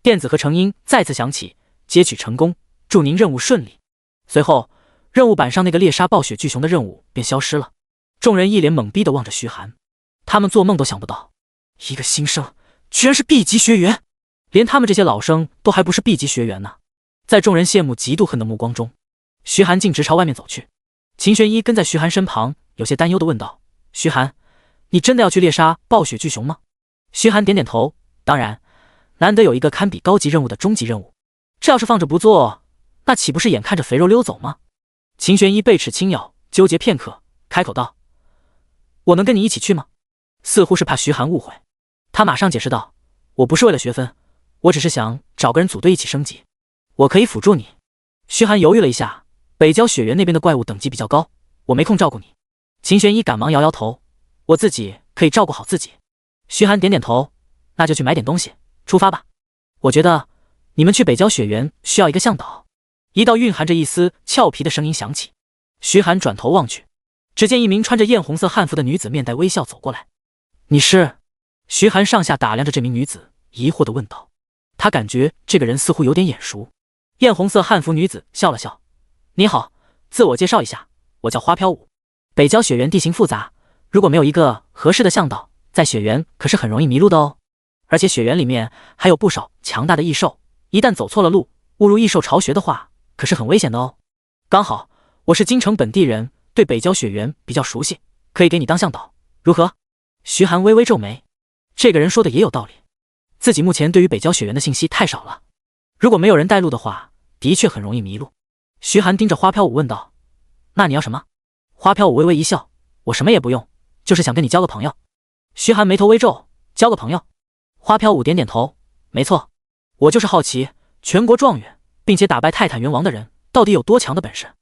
电子合成音再次响起，接取成功，祝您任务顺利。随后任务板上那个猎杀暴雪巨熊的任务便消失了。众人一脸懵逼地望着徐寒，他们做梦都想不到，一个新生居然是 B 级学员，连他们这些老生都还不是 B 级学员呢。在众人羡慕嫉妒恨的目光中，徐寒径直朝外面走去。秦玄一跟在徐寒身旁，有些担忧地问道：徐寒，你真的要去猎杀暴雪巨熊吗？徐寒点点头，当然，难得有一个堪比高级任务的终极任务，这要是放着不做，那岂不是眼看着肥肉溜走吗？秦玄一背齿轻咬，纠结片刻，开口道：我能跟你一起去吗？似乎是怕徐寒误会，他马上解释道：我不是为了学分，我只是想找个人组队一起升级，我可以辅助你。徐寒犹豫了一下，北郊雪原那边的怪物等级比较高，我没空照顾你。秦玄一赶忙摇摇头，我自己可以照顾好自己。徐寒点点头，那就去买点东西，出发吧。我觉得你们去北郊雪原需要一个向导。一道蕴含着一丝俏皮的声音响起。徐寒转头望去，只见一名穿着艳红色汉服的女子面带微笑走过来。你是？徐寒上下打量着这名女子，疑惑地问道。他感觉这个人似乎有点眼熟。艳红色汉服女子笑了笑，你好，自我介绍一下，我叫花飘舞。北郊雪原地形复杂，如果没有一个合适的向导，在雪原可是很容易迷路的哦。而且雪原里面还有不少强大的异兽，一旦走错了路，误入异兽巢穴的话，可是很危险的哦。刚好我是京城本地人，对北郊雪原比较熟悉，可以给你当向导，如何？徐寒微微皱眉，这个人说的也有道理，自己目前对于北郊雪原的信息太少了，如果没有人带路的话，的确很容易迷路。徐寒盯着花飘舞问道：那你要什么？花飘舞微微一笑，我什么也不用，就是想跟你交个朋友。徐寒眉头微皱，交个朋友？花飘舞点点头，没错，我就是好奇全国状元并且打败泰坦猿王的人到底有多强的本事。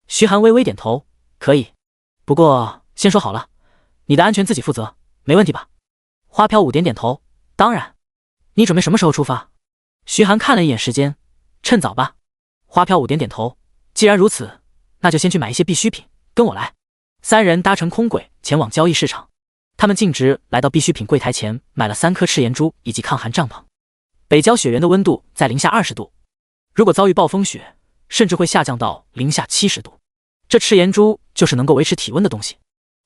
徐寒微微点头，可以，不过先说好了，你的安全自己负责，没问题吧？花飘舞点点头，当然。你准备什么时候出发？徐寒看了一眼时间，趁早吧。花飘舞点点头，既然如此，那就先去买一些必需品，跟我来。三人搭乘空轨前往交易市场，他们径直来到必需品柜台前，买了3颗赤炎珠以及抗寒帐篷。北郊雪原的温度在零下20度，如果遭遇暴风雪，甚至会下降到零下70度。这赤炎珠就是能够维持体温的东西，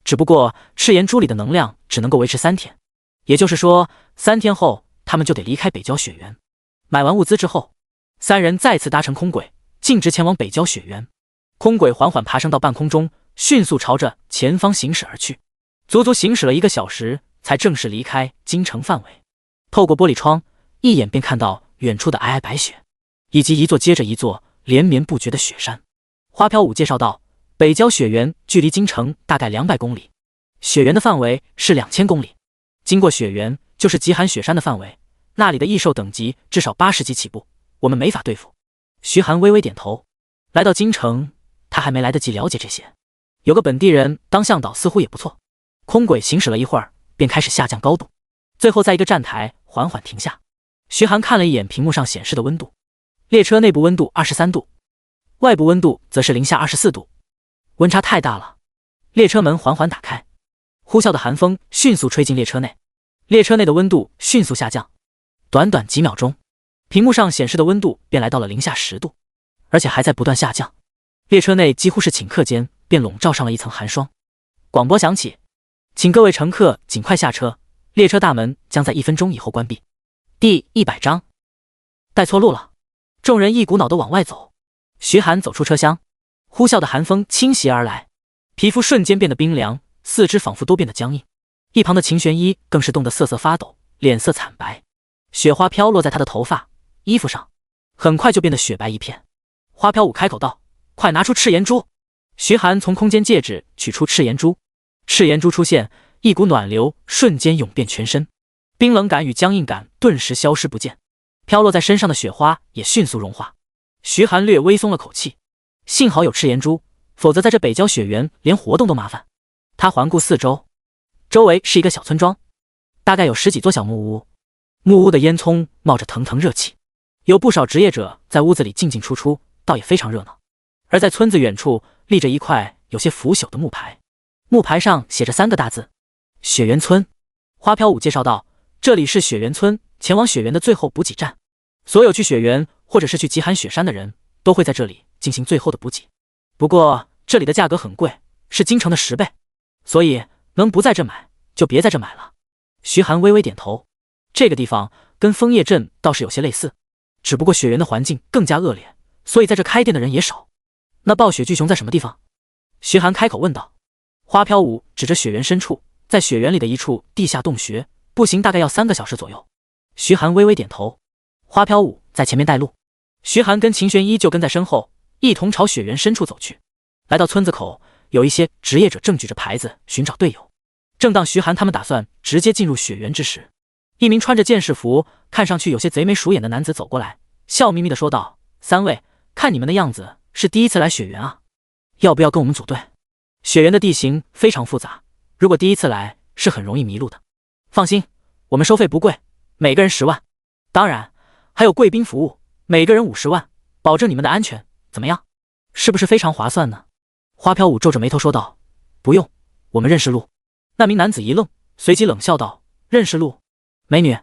只不过赤炎珠里的能量只能够维持3天，也就是说3天后他们就得离开北郊雪原。买完物资之后，三人再次搭乘空轨，径直前往北郊雪原。空轨缓缓爬升到半空中，迅速朝着前方行驶而去，足足行驶了1个小时，才正式离开京城范围。透过玻璃窗，一眼便看到远处的皑皑白雪，以及一座接着一座连绵不绝的雪山。花飘舞介绍道，北郊雪原距离京城大概200公里，雪原的范围是2000公里。经过雪原就是极寒雪山的范围，那里的异兽等级至少80级起步，我们没法对付。徐寒微微点头。来到京城，他还没来得及了解这些，有个本地人当向导似乎也不错。空轨行驶了一会儿，便开始下降高度，最后在一个站台缓缓停下。徐寒看了一眼屏幕上显示的温度，列车内部温度23度，外部温度则是零下24度，温差太大了。列车门缓缓打开，呼啸的寒风迅速吹进列车内，列车内的温度迅速下降，短短几秒钟，屏幕上显示的温度便来到了零下10度，而且还在不断下降。列车内几乎是顷刻间便笼罩上了一层寒霜。广播响起，请各位乘客尽快下车，列车大门将在1分钟以后关闭。第100章，带错路了。众人一股脑地往外走。徐寒走出车厢，呼啸的寒风侵袭而来，皮肤瞬间变得冰凉，四肢仿佛都变得僵硬。一旁的秦玄一更是冻得瑟瑟发抖，脸色惨白，雪花飘落在他的头发、衣服上，很快就变得雪白一片。花飘舞开口道，快拿出赤炎珠。徐寒从空间戒指取出赤炎珠，赤炎珠出现，一股暖流瞬间涌遍全身，冰冷感与僵硬感顿时消失不见，飘落在身上的雪花也迅速融化。徐寒略微松了口气，幸好有赤炎珠，否则在这北郊雪原连活动都麻烦。他环顾四周，周围是一个小村庄，大概有10几座小木屋，木屋的烟囱冒着腾腾热气，有不少职业者在屋子里进进出出，倒也非常热闹。而在村子远处立着一块有些腐朽的木牌，木牌上写着3个大字：雪原村。花飘舞介绍道，这里是雪原村前往雪原的最后补给站，所有去雪原或者是去极寒雪山的人都会在这里进行最后的补给。不过这里的价格很贵，是京城的10倍，所以能不在这买就别在这买了。徐寒微微点头，这个地方跟枫叶镇倒是有些类似，只不过雪原的环境更加恶劣，所以在这开店的人也少。那暴雪巨熊在什么地方？徐寒开口问道。花飘舞指着雪原深处，在雪原里的一处地下洞穴，步行大概要3个小时左右。徐寒微微点头。花飘舞在前面带路，徐寒跟秦玄一就跟在身后，一同朝雪原深处走去。来到村子口，有一些职业者正举着牌子寻找队友。正当徐寒他们打算直接进入雪原之时，一名穿着剑士服、看上去有些贼眉鼠眼的男子走过来，笑眯眯地说道：“3位，看你们的样子是第一次来雪原啊，要不要跟我们组队？雪原的地形非常复杂，如果第一次来是很容易迷路的。放心，我们收费不贵，每个人10万，当然还有贵宾服务，每个人50万，保证你们的安全，怎么样？是不是非常划算呢？”花飘舞皱着眉头说道：“不用，我们认识路。”那名男子一愣，随即冷笑道：“认识路？美女，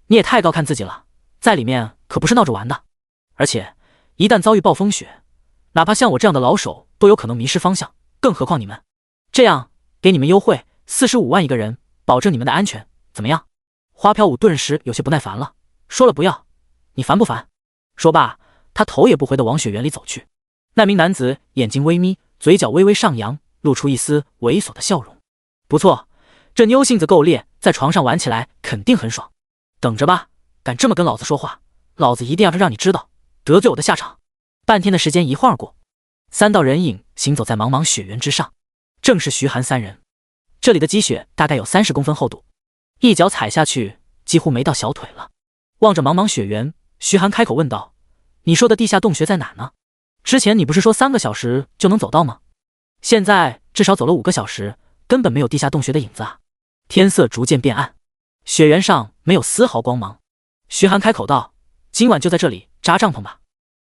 你也太高看自己了，在里面可不是闹着玩的，而且一旦遭遇暴风雪，哪怕像我这样的老手都有可能迷失方向，更何况你们。这样给你们优惠，45万一个人，保证你们的安全，怎么样？”花飘舞顿时有些不耐烦了，说了不要，你烦不烦？说罢，他头也不回地往雪原里走去。那名男子眼睛微眯，嘴角微微上扬，露出一丝猥琐的笑容。不错，这妞性子够烈，在床上玩起来肯定很爽。等着吧，敢这么跟老子说话，老子一定要让你知道得罪我的下场。半天的时间一晃而过，3道人影行走在茫茫雪原之上，正是徐寒3人。这里的积雪大概有30公分厚度，一脚踩下去几乎没到小腿了。望着茫茫雪原，徐寒开口问道：“你说的地下洞穴在哪呢？之前你不是说3个小时就能走到吗？现在至少走了5个小时，根本没有地下洞穴的影子啊！”天色逐渐变暗，雪原上没有丝毫光芒。徐寒开口道：“今晚就在这里扎帐篷吧。”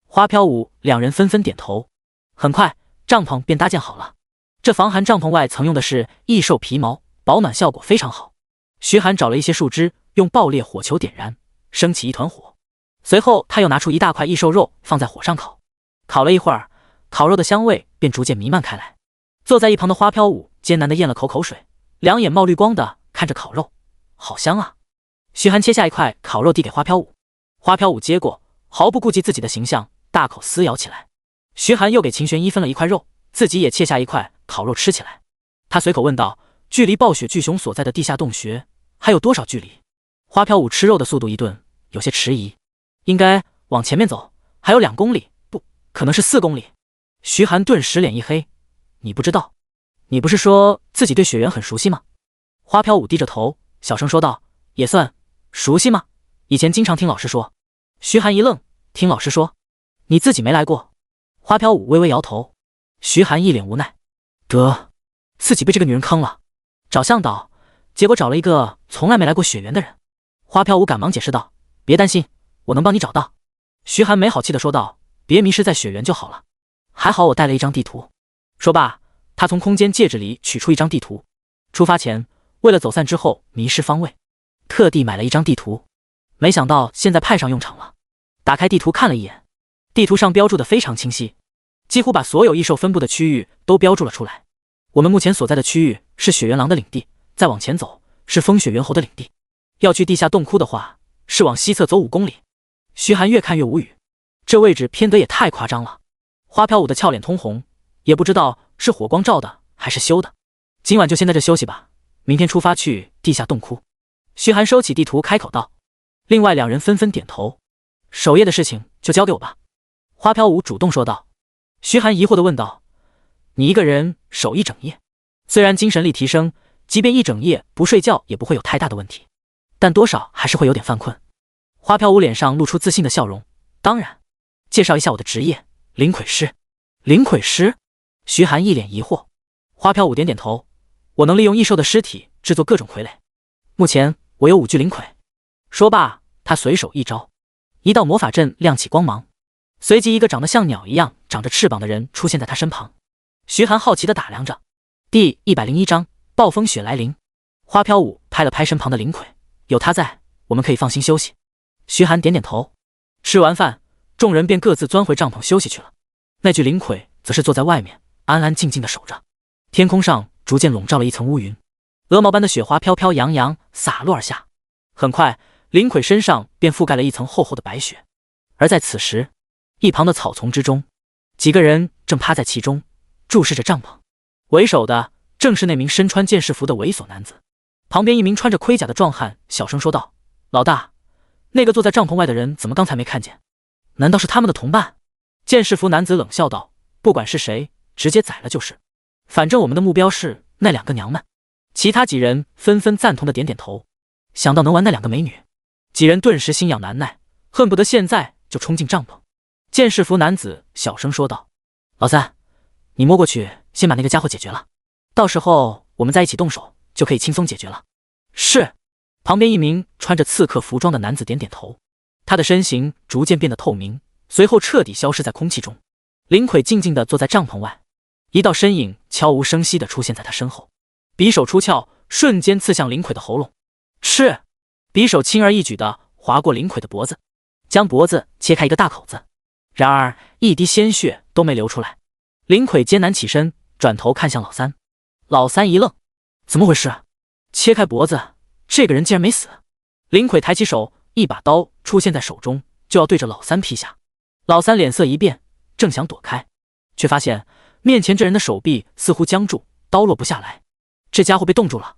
花飘舞2人纷纷点头。很快，帐篷便搭建好了。这防寒帐篷外曾用的是异兽皮毛，保暖效果非常好。徐寒找了一些树枝，用爆裂火球点燃，升起一团火。随后他又拿出一大块异兽肉放在火上烤，烤了一会儿，烤肉的香味便逐渐弥漫开来。坐在一旁的花飘舞艰难地咽了口水，两眼冒绿光的看着烤肉，好香啊！徐寒切下一块烤肉递给花飘舞，花飘舞接过，毫不顾及自己的形象，大口撕咬起来。徐寒又给秦玄一分了一块肉，自己也切下一块烤肉吃起来。他随口问道：“距离暴雪巨熊所在的地下洞穴还有多少距离？”花飘舞吃肉的速度一顿，有些迟疑：“应该往前面走，还有2公里，可能是4公里。徐寒顿时脸一黑，你不知道？你不是说自己对雪原很熟悉吗？花飘舞低着头，小声说道，也算熟悉吗？以前经常听老师说。徐寒一愣，听老师说？你自己没来过？花飘舞微微摇头。徐寒一脸无奈，得，自己被这个女人坑了，找向导，结果找了一个从来没来过雪原的人。花飘舞赶忙解释道，别担心，我能帮你找到。徐寒没好气地说道，别迷失在雪原就好了，还好我带了一张地图。说罢，他从空间戒指里取出一张地图，出发前为了走散之后迷失方位，特地买了一张地图，没想到现在派上用场了。打开地图看了一眼，地图上标注的非常清晰，几乎把所有异兽分布的区域都标注了出来。我们目前所在的区域是雪原狼的领地，再往前走是风雪猿猴的领地，要去地下洞窟的话是往西侧走5公里。徐寒越看越无语，这位置偏得也太夸张了。花飘舞的俏脸通红，也不知道是火光照的还是修的。今晚就先在这休息吧，明天出发去地下洞窟。徐寒收起地图开口道。另外2人纷纷点头，守夜的事情就交给我吧。花飘舞主动说道。徐寒疑惑地问道，你一个人守一整夜？虽然精神力提升，即便一整夜不睡觉也不会有太大的问题，但多少还是会有点犯困。花飘舞脸上露出自信的笑容，当然，介绍一下我的职业，灵魁师。灵魁师？徐寒一脸疑惑。花飘舞点点头，我能利用异兽的尸体制作各种傀儡，目前我有5具灵魁。说罢，他随手一招，一道魔法阵亮起光芒，随即一个长得像鸟一样长着翅膀的人出现在他身旁。徐寒好奇地打量着。第101章暴风雪来临。花飘舞拍了拍身旁的灵魁，有他在，我们可以放心休息。徐寒点点头。吃完饭，众人便各自钻回帐篷休息去了。那具灵魁则是坐在外面，安安静静地守着。天空上逐渐笼罩了一层乌云，鹅毛般的雪花飘飘扬扬洒落而下。很快，灵魁身上便覆盖了一层厚厚的白雪。而在此时，一旁的草丛之中，几个人正趴在其中，注视着帐篷。为首的正是那名身穿剑士服的猥琐男子。旁边一名穿着盔甲的壮汉小声说道，老大，那个坐在帐篷外的人怎么刚才没看见？难道是他们的同伴？剑士服男子冷笑道，不管是谁，直接宰了就是，反正我们的目标是那2个娘们。其他几人纷纷赞同的点点头，想到能玩那2个美女，几人顿时心痒难耐，恨不得现在就冲进帐篷。剑士服男子小声说道，老三，你摸过去先把那个家伙解决了，到时候我们再一起动手就可以轻松解决了。是。旁边一名穿着刺客服装的男子点点头，他的身形逐渐变得透明，随后彻底消失在空气中。灵魁静静地坐在帐篷外，一道身影悄无声息地出现在他身后，匕首出鞘，瞬间刺向灵魁的喉咙。是。匕首轻而易举地划过灵魁的脖子，将脖子切开一个大口子，然而一滴鲜血都没流出来。灵魁艰难起身，转头看向老三。老三一愣，怎么回事？切开脖子，这个人竟然没死。灵魁抬起手，一把刀出现在手中，就要对着老三劈下。老三脸色一变，正想躲开，却发现面前这人的手臂似乎僵住，刀落不下来。这家伙被冻住了。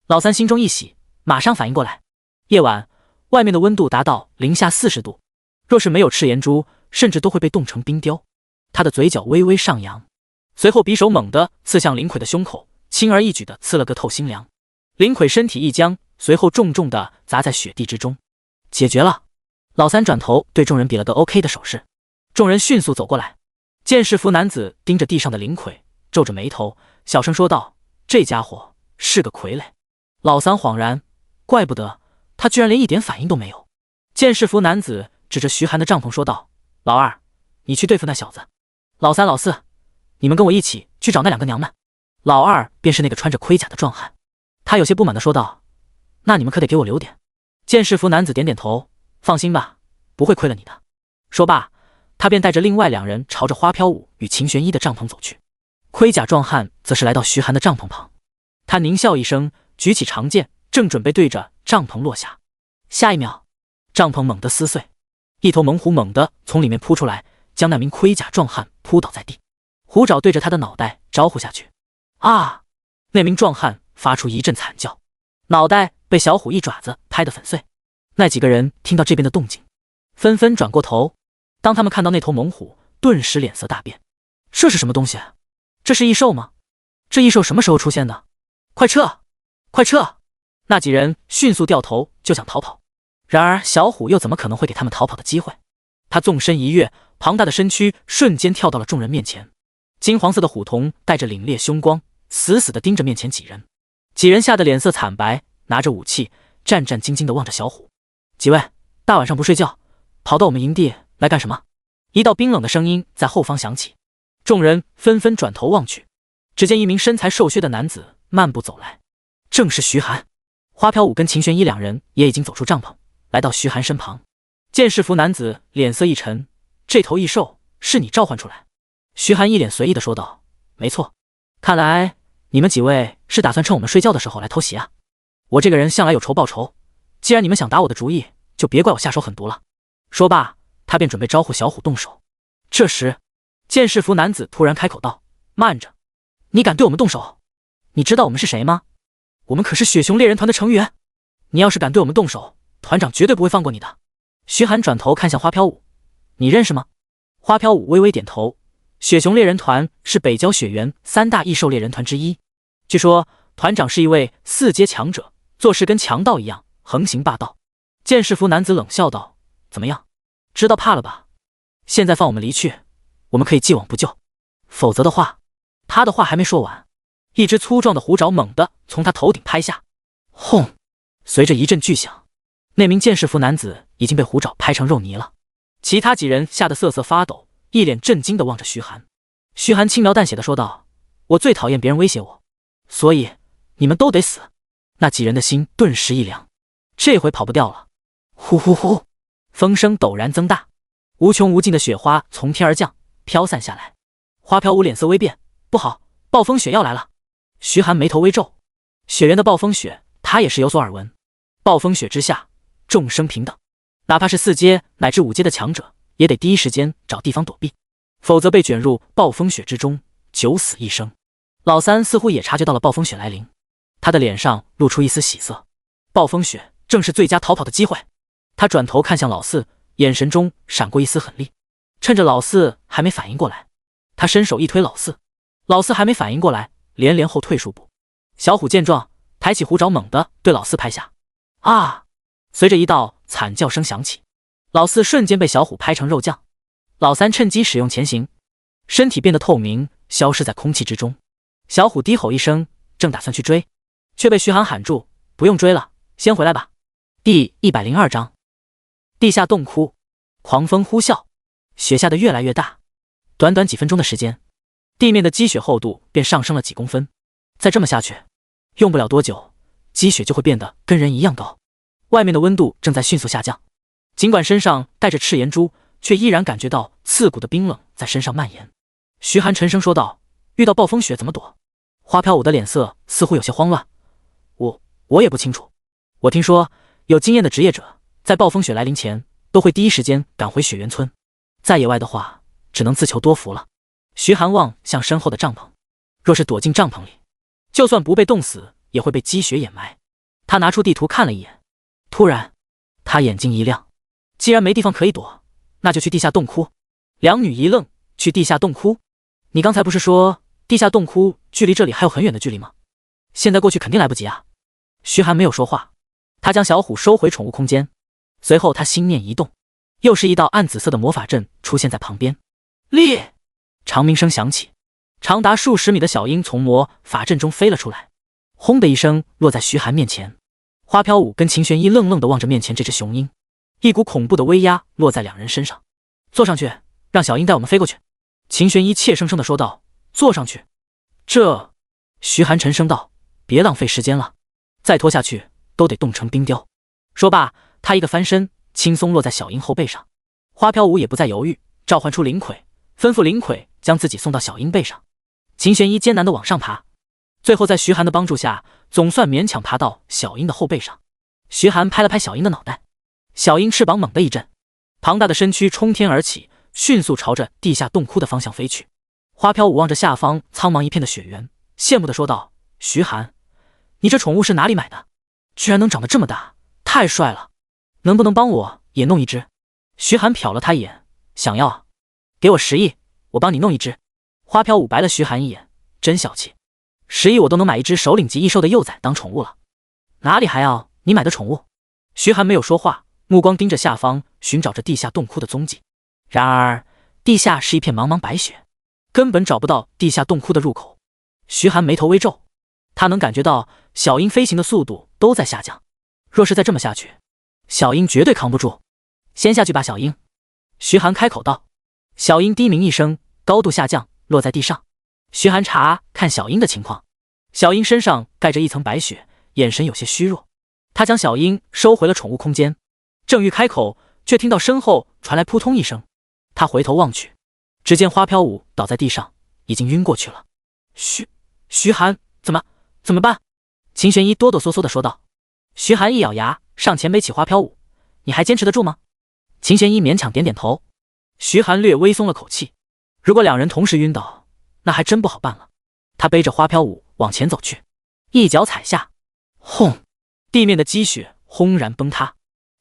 老三心中一喜，马上反应过来。夜晚，外面的温度达到-40度，若是没有赤炎珠，甚至都会被冻成冰雕。他的嘴角微微上扬，随后匕首猛地刺向灵魁的胸口，轻而易举地刺了个透心凉。灵魁身体一僵，随后重重地砸在雪地之中。解决了。老三转头对众人比了个 OK 的手势，众人迅速走过来。剑士服男子盯着地上的灵魁，皱着眉头，小声说道，这家伙是个傀儡。老三恍然，怪不得他居然连一点反应都没有。剑士服男子指着徐寒的帐篷说道，老二，你去对付那小子。老三、老四，你们跟我一起去找那2个娘们。老二便是那个穿着盔甲的壮汉，他有些不满地说道，那你们可得给我留点。剑士服男子点点头，放心吧，不会亏了你的。说罢，他便带着另外2人朝着花飘舞与秦玄一的帐篷走去。盔甲壮汉则是来到徐寒的帐篷旁，他狞笑一声，举起长剑，正准备对着帐篷落下。下一秒，帐篷猛地撕碎，一头猛虎猛地从里面扑出来，将那名盔甲壮汉扑倒在地。虎爪对着他的脑袋招呼下去。啊！那名壮汉发出一阵惨叫，脑袋被小虎一爪子拍得粉碎。那几个人听到这边的动静，纷纷转过头。当他们看到那头猛虎顿时脸色大变。这是什么东西？这是异兽吗？这异兽什么时候出现的？快撤！快撤！那几人迅速掉头就想逃跑，然而小虎又怎么可能会给他们逃跑的机会？他纵身一跃，庞大的身躯瞬间跳到了众人面前。金黄色的虎瞳带着凛冽凶光，死死地盯着面前几人。几人吓得脸色惨白，拿着武器，战战兢兢地望着小虎。几位，大晚上不睡觉，跑到我们营地来干什么？一道冰冷的声音在后方响起。众人纷纷转头望去，只见一名身材瘦削的男子漫步走来，正是徐寒。花飘舞跟秦玄一两人也已经走出帐篷，来到徐寒身旁。见制服男子脸色一沉，这头异兽是你召唤出来？徐寒一脸随意地说道：没错，看来你们几位是打算趁我们睡觉的时候来偷袭啊。我这个人向来有仇报仇，既然你们想打我的主意，就别怪我下手狠毒了。说罢，他便准备招呼小虎动手。这时见制服男子突然开口道：慢着，你敢对我们动手？你知道我们是谁吗？我们可是雪熊猎人团的成员，你要是敢对我们动手，团长绝对不会放过你的。徐寒转头看向花飘舞，你认识吗？花飘舞微微点头，雪熊猎人团是北郊雪原3大异兽猎人团之一，据说团长是一位4阶强者，做事跟强盗一样，横行霸道。见制服男子冷笑道：怎么样，知道怕了吧？现在放我们离去，我们可以既往不咎，否则的话……他的话还没说完，一只粗壮的虎爪猛地从他头顶拍下，轰！随着一阵巨响，那名剑士服男子已经被虎爪拍成肉泥了。其他几人吓得瑟瑟发抖，一脸震惊地望着徐寒。徐寒轻描淡写地说道：我最讨厌别人威胁我，所以你们都得死。那几人的心顿时一凉，这回跑不掉了。呼呼呼，风声陡然增大，无穷无尽的雪花从天而降，飘散下来。花飘舞脸色微变，不好，暴风雪要来了。徐寒眉头微皱，雪原的暴风雪他也是有所耳闻。暴风雪之下，众生平等，哪怕是4阶乃至5阶的强者，也得第一时间找地方躲避，否则被卷入暴风雪之中，九死一生。老三似乎也察觉到了暴风雪来临，他的脸上露出一丝喜色，暴风雪正是最佳逃跑的机会。他转头看向老四，眼神中闪过一丝狠厉。趁着老四还没反应过来，他伸手一推老四，老四还没反应过来，连连后退数步。小虎见状，抬起虎爪猛地对老四拍下。啊！随着一道惨叫声响起，老四瞬间被小虎拍成肉酱。老三趁机使用潜行，身体变得透明，消失在空气之中。小虎低吼一声，正打算去追，却被徐寒喊住：不用追了，先回来吧。第102章地下洞窟。狂风呼啸，雪下得越来越大，短短几分钟的时间，地面的积雪厚度便上升了几公分。再这么下去，用不了多久，积雪就会变得跟人一样高。外面的温度正在迅速下降，尽管身上带着赤炎珠，却依然感觉到刺骨的冰冷在身上蔓延。徐寒沉声说道：遇到暴风雪怎么躲？花飘舞的脸色似乎有些慌乱。我也不清楚，我听说有经验的职业者在暴风雪来临前都会第一时间赶回雪原村，在野外的话只能自求多福了。徐寒望向身后的帐篷，若是躲进帐篷里，就算不被冻死也会被积雪掩埋。他拿出地图看了一眼，突然他眼睛一亮，既然没地方可以躲，那就去地下洞窟。两女一愣，去地下洞窟？你刚才不是说地下洞窟距离这里还有很远的距离吗？现在过去肯定来不及啊。徐寒没有说话，他将小虎收回宠物空间，随后他心念一动，又是一道暗紫色的魔法阵出现在旁边。厉！长鸣声响起，长达数十米的小鹰从魔法阵中飞了出来，轰的一声落在徐寒面前。花飘舞跟秦玄一愣愣地望着面前这只雄鹰，一股恐怖的威压落在两人身上。坐上去，让小鹰带我们飞过去。秦玄一怯生生地说道。坐上去？这……徐寒沉声道，别浪费时间了，再拖下去都得冻成冰雕。说罢，他一个翻身，轻松落在小鹰后背上。花飘舞也不再犹豫，召唤出灵魁，吩咐灵魁将自己送到小鹰背上。秦玄一艰难地往上爬，最后在徐寒的帮助下，总算勉强爬到小鹰的后背上。徐寒拍了拍小鹰的脑袋，小鹰翅膀猛地一震，庞大的身躯冲天而起，迅速朝着地下洞窟的方向飞去。花飘舞望着下方苍茫一片的雪原，羡慕地说道：徐寒，你这宠物是哪里买的？居然能长得这么大，太帅了，能不能帮我也弄一只？徐寒瞟了他一眼，想要啊？给我10亿，我帮你弄一只。花飘舞白了徐寒一眼，真小气，10亿我都能买一只首领级异兽的幼崽当宠物了，哪里还要你买的宠物？徐寒没有说话，目光盯着下方，寻找着地下洞窟的踪迹。然而地下是一片茫茫白雪，根本找不到地下洞窟的入口。徐寒眉头微皱，他能感觉到小鹰飞行的速度都在下降，若是再这么下去，小鹰绝对扛不住。先下去吧，小鹰。徐寒开口道。小鹰低鸣一声，高度下降，落在地上。徐寒查看小鹰的情况，小鹰身上盖着一层白雪，眼神有些虚弱。他将小鹰收回了宠物空间，正欲开口，却听到身后传来扑通一声。他回头望去，只见花飘舞倒在地上，已经晕过去了。徐寒，怎么办？秦玄一哆哆嗦嗦地说道。徐寒一咬牙，上前背起花飘舞，你还坚持得住吗？秦玄一勉强点点头。徐寒略微松了口气，如果两人同时晕倒，那还真不好办了。他背着花飘舞往前走去，一脚踩下，轰！地面的积雪轰然崩塌，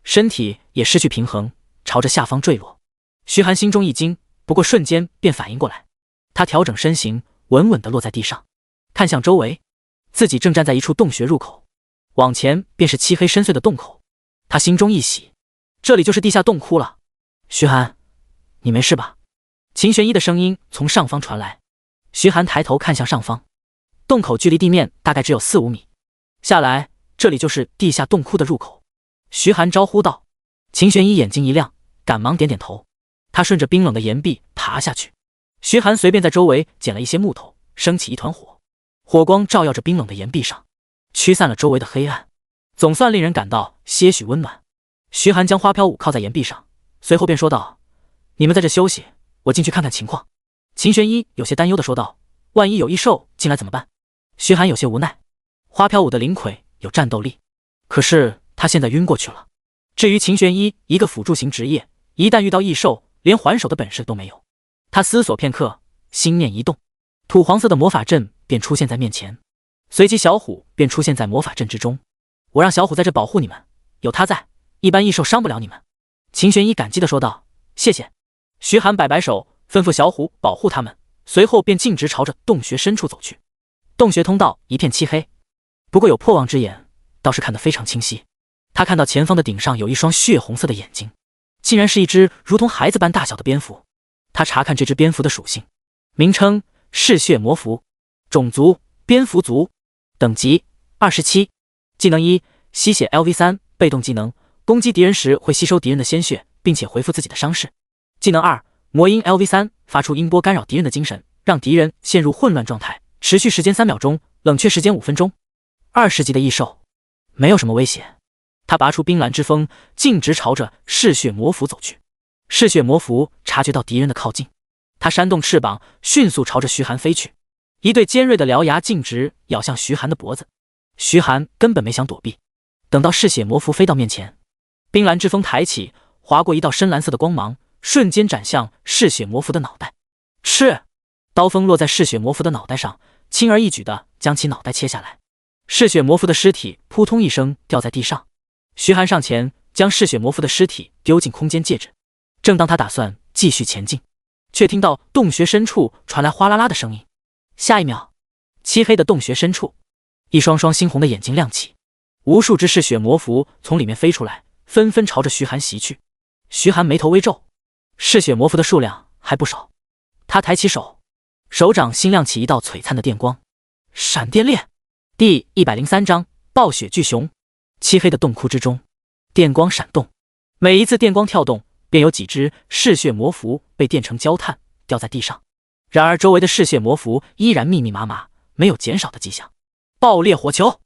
身体也失去平衡，朝着下方坠落。徐寒心中一惊，不过瞬间便反应过来，他调整身形，稳稳地落在地上，看向周围，自己正站在一处洞穴入口，往前便是漆黑深邃的洞口。他心中一喜，这里就是地下洞窟了。徐寒，你没事吧？秦玄一的声音从上方传来。徐寒抬头看向上方，洞口距离地面大概只有4-5米，下来这里就是地下洞窟的入口。徐寒招呼道。秦玄一眼睛一亮，赶忙点点头。他顺着冰冷的岩壁爬下去。徐寒随便在周围捡了一些木头，升起一团火，火光照耀着冰冷的岩壁上，驱散了周围的黑暗，总算令人感到些许温暖。徐寒将花飘舞靠在岩壁上，随后便说道：你们在这休息，我进去看看情况。秦玄一有些担忧地说道：万一有异兽进来怎么办？徐寒有些无奈，花飘舞的灵魁有战斗力，可是他现在晕过去了。至于秦玄一一个辅助型职业，一旦遇到异兽，连还手的本事都没有。他思索片刻，心念一动，土黄色的魔法阵便出现在面前，随即小虎便出现在魔法阵之中。我让小虎在这保护你们，有他在，一般异兽伤不了你们。秦玄一感激地说道：谢谢。徐寒摆摆手，吩咐小虎保护他们，随后便径直朝着洞穴深处走去。洞穴通道一片漆黑，不过有破望之眼，倒是看得非常清晰。他看到前方的顶上有一双血红色的眼睛，竟然是一只如同孩子般大小的蝙蝠。他查看这只蝙蝠的属性，名称嗜血魔蝠，种族蝙蝠族，等级27，技能1吸血 LV3，被动技能，攻击敌人时会吸收敌人的鲜血，并且回复自己的伤势。技能2魔音 LV3，发出音波干扰敌人的精神，让敌人陷入混乱状态，持续时间3秒钟，冷却时间5分钟。20级的异兽，没有什么威胁。他拔出冰蓝之锋，径直朝着嗜血魔蝠走去。嗜血魔蝠察觉到敌人的靠近，他扇动翅膀，迅速朝着徐寒飞去，一对尖锐的獠牙径直咬向徐寒的脖子。徐寒根本没想躲避，等到嗜血魔蝠飞到面前，冰蓝之锋抬起，划过一道深蓝色的光芒，瞬间斩向嗜血魔蝠的脑袋。赤刀锋落在嗜血魔蝠的脑袋上，轻而易举地将其脑袋切下来。嗜血魔蝠的尸体扑通一声掉在地上。徐寒上前将嗜血魔蝠的尸体丢进空间戒指，正当他打算继续前进，却听到洞穴深处传来哗啦啦的声音。下一秒，漆黑的洞穴深处，一双双猩红的眼睛亮起，无数只嗜血魔蝠从里面飞出来，纷纷朝着徐寒袭去。徐寒眉头微皱，嗜血魔蝠的数量还不少。他抬起手，手掌心亮起一道璀璨的电光。闪电链。第103章暴雪巨熊。漆黑的洞窟之中，电光闪动，每一次电光跳动，便有几只嗜血魔蝠被电成焦炭，掉在地上。然而周围的嗜血魔蝠依然密密麻麻，没有减少的迹象。爆裂火球。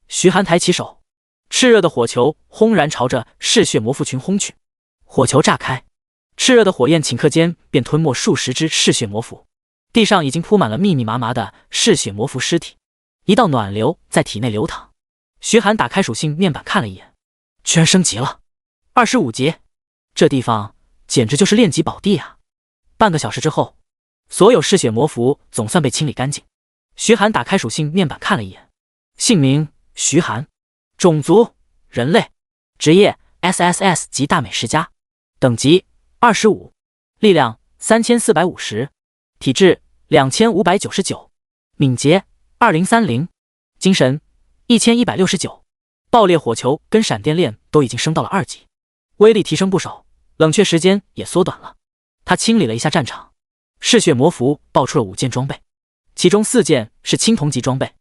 徐寒抬起手，炽热的火球轰然朝着嗜血魔蝠群轰去。火球炸开，炽热的火焰顷刻间便吞没数十只嗜血魔蝠，地上已经铺满了密密麻麻的嗜血魔蝠尸体，一道暖流在体内流淌。徐寒打开属性面板看了一眼，居然升级了25级，这地方简直就是炼级宝地啊！半个小时之后，所有嗜血魔蝠总算被清理干净。徐寒打开属性面板看了一眼，姓名徐寒，种族人类，职业 SSS 级大美食家，等级25，力量3450，体质2599，敏捷2030，精神1169。爆裂火球跟闪电链都已经升到了2级，威力提升不少，冷却时间也缩短了。他清理了一下战场，嗜血魔符爆出了5件装备，其中4件是青铜级装备，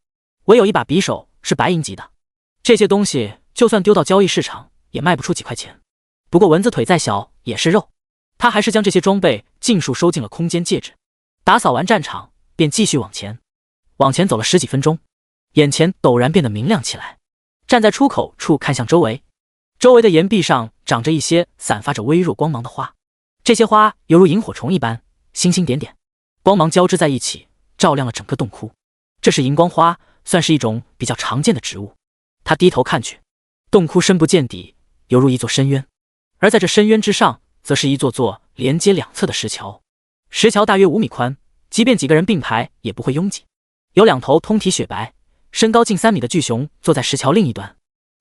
唯有一把匕首是白银级的。这些东西就算丢到交易市场也卖不出几块钱，不过蚊子腿再小也是肉，他还是将这些装备尽数收进了空间戒指。打扫完战场便继续往前走了10几分钟，眼前陡然变得明亮起来。站在出口处看向周围，周围的岩壁上长着一些散发着微弱光芒的花，这些花犹如萤火虫一般，星星点点，光芒交织在一起，照亮了整个洞窟。这是荧光花，算是一种比较常见的植物。他低头看去，洞窟深不见底，犹如一座深渊，而在这深渊之上，则是一座座连接两侧的石桥。石桥大约5米宽，即便几个人并排也不会拥挤。有2头通体雪白、身高近3米的巨熊坐在石桥另一端，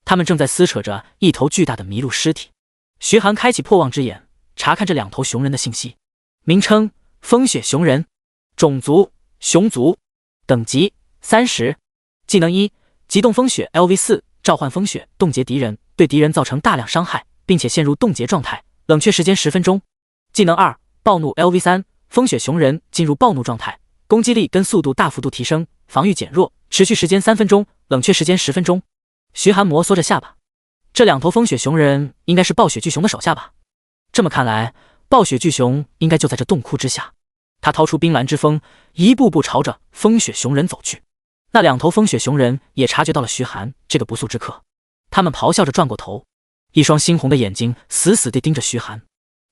他们正在撕扯着一头巨大的麋鹿尸体。徐寒开启破望之眼，查看这2头熊人的信息：名称风雪熊人，种族熊族，等级30，技能1，极冻风雪 LV4， 召唤风雪，冻结敌人，对敌人造成大量伤害，并且陷入冻结状态，冷却时间10分钟。技能2，暴怒 LV3， 风雪熊人进入暴怒状态，攻击力跟速度大幅度提升，防御减弱，持续时间3分钟，冷却时间10分钟。徐寒摩挲着下巴，这2头风雪熊人应该是暴雪巨熊的手下吧？这么看来，暴雪巨熊应该就在这洞窟之下。他掏出冰蓝之锋，一步步朝着风雪熊人走去。那2头风雪熊人也察觉到了徐寒这个不速之客，他们咆哮着转过头，一双猩红的眼睛死死地盯着徐寒，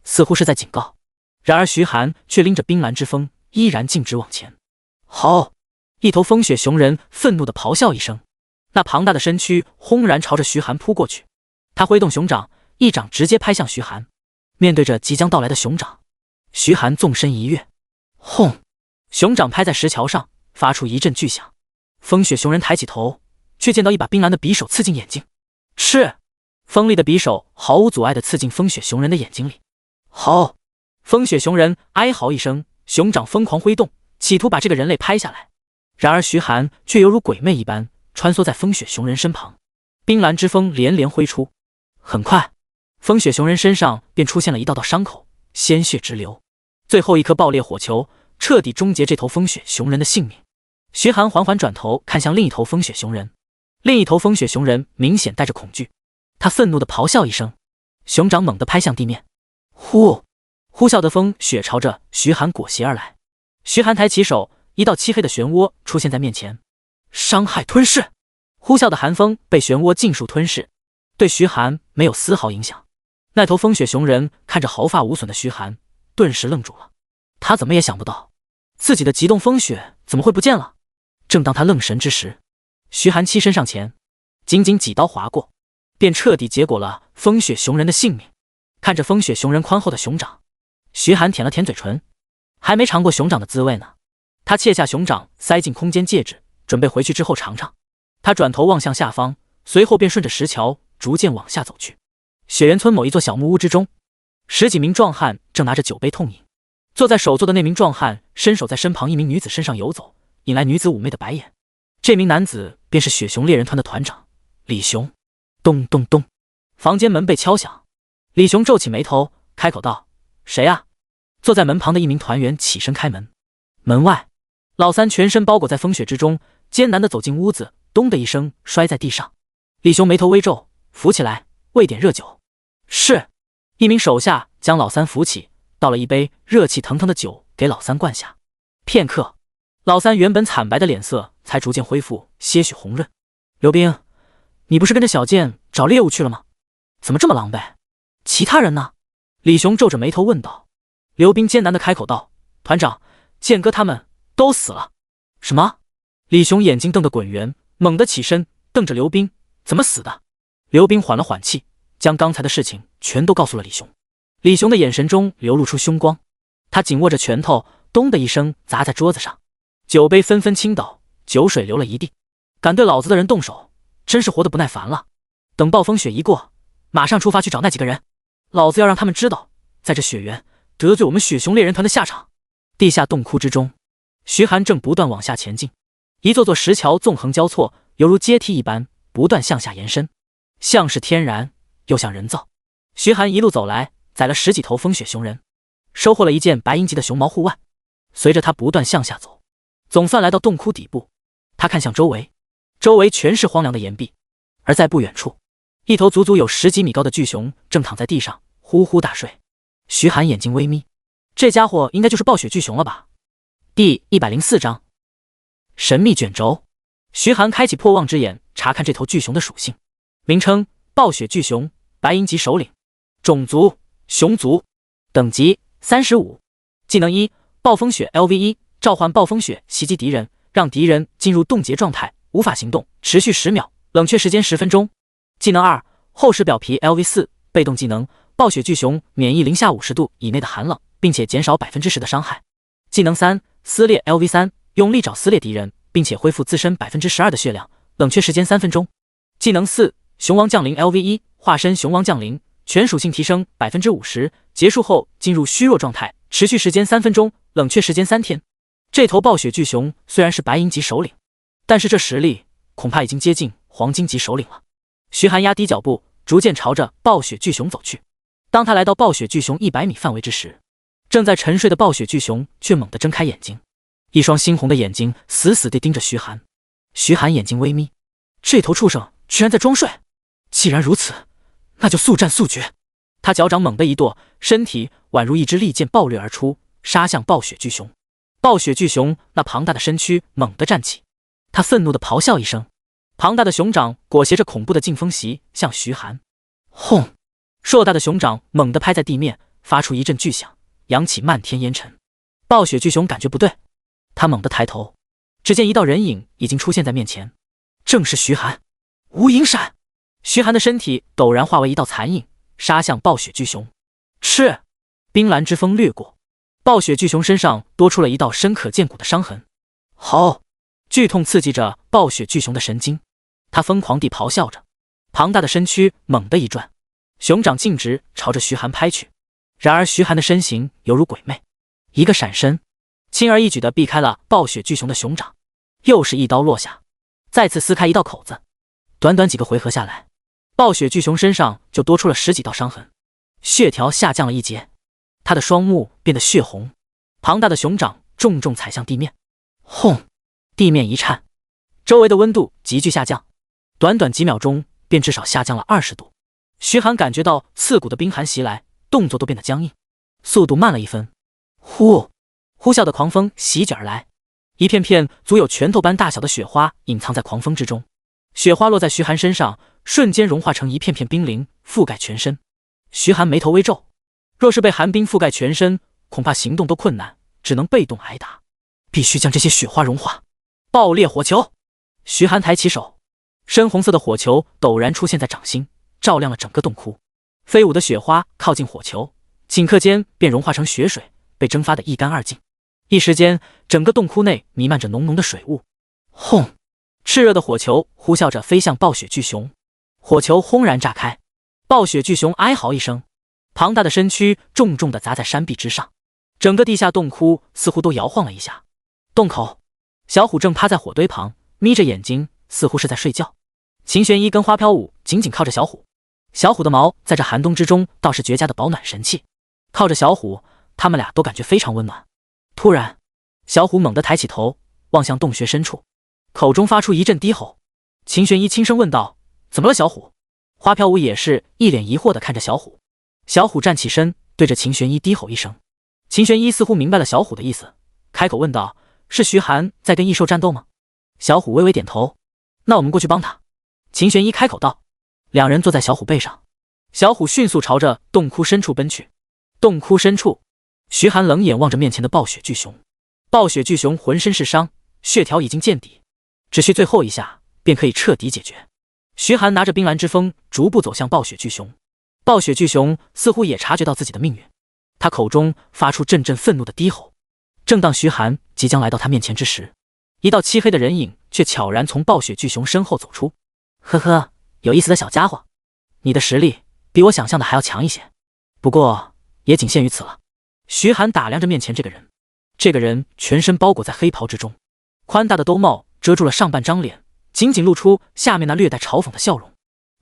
似乎是在警告。然而徐寒却拎着冰蓝之锋，依然径直往前。好！一头风雪熊人愤怒地咆哮一声，那庞大的身躯轰然朝着徐寒扑过去。他挥动熊掌，一掌直接拍向徐寒。面对着即将到来的熊掌，徐寒纵身一跃，轰！熊掌拍在石桥上，发出一阵巨响。风雪熊人抬起头，却见到一把冰蓝的匕首刺进眼睛。是！锋利的匕首毫无阻碍地刺进风雪熊人的眼睛里。好！风雪熊人哀嚎一声，熊掌疯狂挥动，企图把这个人类拍下来。然而徐寒却犹如鬼魅一般穿梭在风雪熊人身旁，冰蓝之风连连挥出。很快，风雪熊人身上便出现了一道道伤口，鲜血直流。最后一颗爆裂火球彻底终结这头风雪熊人的性命。徐寒缓缓转头看向另一头风雪熊人，另一头风雪熊人明显带着恐惧，他愤怒地咆哮一声，熊掌猛地拍向地面。呼！呼啸的风雪朝着徐寒裹挟而来。徐寒抬起手，一道漆黑的漩涡出现在面前。伤害吞噬！呼啸的寒风被漩涡尽数吞噬，对徐寒没有丝毫影响。那头风雪熊人看着毫发无损的徐寒，顿时愣住了。他怎么也想不到，自己的极冻风雪怎么会不见了。正当他愣神之时，徐寒欺身上前，仅仅几刀划过，便彻底结果了风雪熊人的性命。看着风雪熊人宽厚的熊掌，徐寒舔了舔嘴唇，还没尝过熊掌的滋味呢。他切下熊掌塞进空间戒指，准备回去之后尝尝。他转头望向下方，随后便顺着石桥逐渐往下走去。雪原村某一座小木屋之中，10几名壮汉正拿着酒杯痛饮。坐在首座的那名壮汉伸手在身旁一名女子身上游走，引来女子妩媚的白眼。这名男子便是雪熊猎人团的团长李雄。咚咚咚，房间门被敲响。李雄皱起眉头，开口道：“谁啊？”坐在门旁的一名团员起身开门。门外，老三全身包裹在风雪之中，艰难地走进屋子，咚的一声摔在地上。李雄眉头微皱，扶起来，喂点热酒。是。一名手下将老三扶起，倒了一杯热气腾腾的酒给老三灌下。片刻，老三原本惨白的脸色才逐渐恢复些许红润。刘冰，你不是跟着小剑找猎物去了吗？怎么这么狼狈？其他人呢？李雄皱着眉头问道。刘冰艰难地开口道：“团长，剑哥他们都死了。”什么？李雄眼睛瞪得滚圆，猛地起身，瞪着刘冰：“怎么死的？”刘冰缓了缓气，将刚才的事情全都告诉了李雄。李雄的眼神中流露出凶光，他紧握着拳头，咚的一声砸在桌子上，酒杯纷纷倾倒，酒水流了一地。敢对老子的人动手，真是活得不耐烦了。等暴风雪一过，马上出发去找那几个人，老子要让他们知道，在这雪原得罪我们雪熊猎人团的下场。地下洞窟之中，徐寒正不断往下前进，一座座石桥纵横交错，犹如阶梯一般不断向下延伸，像是天然又像人造。徐寒一路走来，宰了10几头风雪熊人，收获了一件白银级的熊毛护腕。随着他不断向下走，总算来到洞窟底部。他看向周围，周围全是荒凉的岩壁，而在不远处，一头足足有10几米高的巨熊正躺在地上呼呼大睡。徐寒眼睛微眯，这家伙应该就是暴雪巨熊了吧。第104章神秘卷轴。徐寒开启破望之眼，查看这头巨熊的属性。名称：暴雪巨熊，白银级首领，种族：熊族，等级35，技能1：暴风雪 LV1，召唤暴风雪袭击敌人，让敌人进入冻结状态，无法行动，持续10秒，冷却时间10分钟。技能2：厚实表皮 LV4，被动技能，暴雪巨熊免疫零下50度以内的寒冷，并且减少10%的伤害。技能3：撕裂 LV3，用利爪撕裂敌人，并且恢复自身12%的血量，冷却时间3分钟。技能4：熊王降临 LV1，化身熊王降临，全属性提升50%，结束后进入虚弱状态，持续时间3分钟，冷却时间3天。这头暴雪巨熊虽然是白银级首领，但是这实力恐怕已经接近黄金级首领了。徐寒压低脚步，逐渐朝着暴雪巨熊走去。当他来到暴雪巨熊100米范围之时，正在沉睡的暴雪巨熊却猛地睁开眼睛，一双猩红的眼睛死死地盯着徐寒。徐寒眼睛微眯，这头畜生居然在装睡。既然如此，那就速战速决。他脚掌猛地一跺，身体宛如一支利箭爆掠而出，杀向暴雪巨熊。暴雪巨熊那庞大的身躯猛地站起，他愤怒地咆哮一声，庞大的熊掌裹挟着恐怖的劲风袭向徐寒。轰！硕大的熊掌猛地拍在地面，发出一阵巨响，扬起漫天烟尘。暴雪巨熊感觉不对，他猛地抬头，只见一道人影已经出现在面前，正是徐寒。无影闪！徐寒的身体陡然化为一道残影，杀向暴雪巨熊。赤！冰蓝之风掠过，暴雪巨熊身上多出了一道深可见骨的伤痕。吼！剧痛刺激着暴雪巨熊的神经，他疯狂地咆哮着，庞大的身躯猛地一转，熊掌径直朝着徐寒拍去。然而徐寒的身形犹如鬼魅，一个闪身，轻而易举地避开了暴雪巨熊的熊掌，又是一刀落下，再次撕开一道口子。短短几个回合下来，暴雪巨熊身上就多出了10几道伤痕，血条下降了一截，他的双目变得血红，庞大的熊掌重重踩向地面。轰！地面一颤，周围的温度急剧下降，短短几秒钟便至少下降了20度。徐寒感觉到刺骨的冰寒袭来，动作都变得僵硬，速度慢了1分。呼！呼啸的狂风席卷而来，一片片足有拳头般大小的雪花隐藏在狂风之中，雪花落在徐寒身上，瞬间融化成一片片冰凌，覆盖全身。徐寒眉头微皱，若是被寒冰覆盖全身，恐怕行动都困难，只能被动挨打，必须将这些雪花融化。爆裂火球！徐寒抬起手，深红色的火球陡然出现在掌心，照亮了整个洞窟。飞舞的雪花靠近火球，顷刻间便融化成雪水，被蒸发得一干二净。一时间，整个洞窟内弥漫着浓浓的水雾。轰！炽热的火球呼啸着飞向暴雪巨熊，火球轰然炸开，暴雪巨熊哀嚎一声，庞大的身躯重重地砸在山壁之上，整个地下洞窟似乎都摇晃了一下。洞口，小虎正趴在火堆旁，眯着眼睛，似乎是在睡觉。秦玄一跟花飘舞紧紧靠着小虎，小虎的毛在这寒冬之中倒是绝佳的保暖神器。靠着小虎，他们俩都感觉非常温暖。突然，小虎猛地抬起头，望向洞穴深处，口中发出一阵低吼。秦玄一轻声问道：“怎么了，小虎？”花飘舞也是一脸疑惑地看着小虎。小虎站起身，对着秦玄一低吼一声。秦玄一似乎明白了小虎的意思，开口问道：“是徐寒在跟异兽战斗吗？”小虎微微点头：“那我们过去帮他。”秦玄一开口道。两人坐在小虎背上，小虎迅速朝着洞窟深处奔去。洞窟深处，徐寒冷眼望着面前的暴雪巨熊。暴雪巨熊浑身是伤，血条已经见底，只需最后一下便可以彻底解决。徐寒拿着冰蓝之风，逐步走向暴雪巨熊。暴雪巨熊似乎也察觉到自己的命运，他口中发出阵阵愤怒的低吼。正当徐寒即将来到他面前之时，一道漆黑的人影却悄然从暴雪巨熊身后走出。呵呵，有意思的小家伙，你的实力比我想象的还要强一些，不过也仅限于此了。徐寒打量着面前这个人，这个人全身包裹在黑袍之中，宽大的兜帽遮住了上半张脸，仅仅露出下面那略带嘲讽的笑容。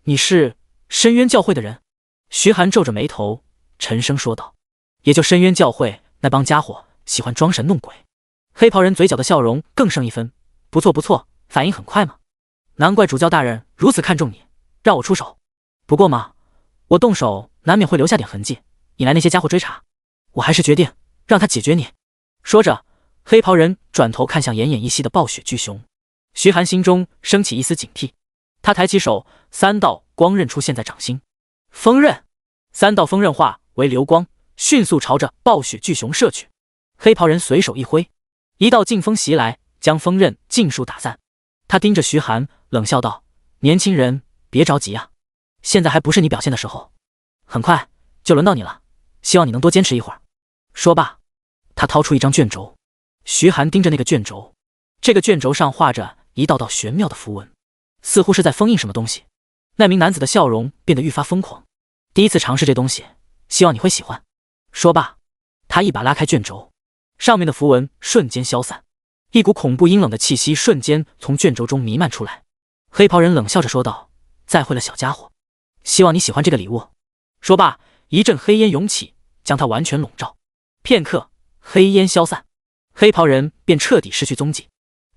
你是深渊教会的人？徐寒皱着眉头，沉声说道。也就深渊教会那帮家伙喜欢装神弄鬼。黑袍人嘴角的笑容更胜一分，不错不错，反应很快嘛，难怪主教大人如此看重你，让我出手。不过嘛，我动手难免会留下点痕迹，引来那些家伙追查，我还是决定让他解决你。说着，黑袍人转头看向奄奄一息的暴雪巨熊。徐寒心中升起一丝警惕，他抬起手，3道光刃出现在掌心，锋刃，3道锋刃化为流光，迅速朝着暴雪巨熊射去。黑袍人随手一挥，一道劲风袭来，将锋刃尽数打散。他盯着徐寒冷笑道：年轻人别着急啊，现在还不是你表现的时候，很快就轮到你了，希望你能多坚持一会儿。说罢，他掏出一张卷轴。徐寒盯着那个卷轴，这个卷轴上画着一道道玄妙的符文，似乎是在封印什么东西。那名男子的笑容变得愈发疯狂，第一次尝试这东西，希望你会喜欢。说罢，他一把拉开卷轴，上面的符文瞬间消散，一股恐怖阴冷的气息瞬间从卷轴中弥漫出来。黑袍人冷笑着说道：再会了小家伙，希望你喜欢这个礼物。说罢，一阵黑烟涌起，将他完全笼罩。片刻，黑烟消散，黑袍人便彻底失去踪迹。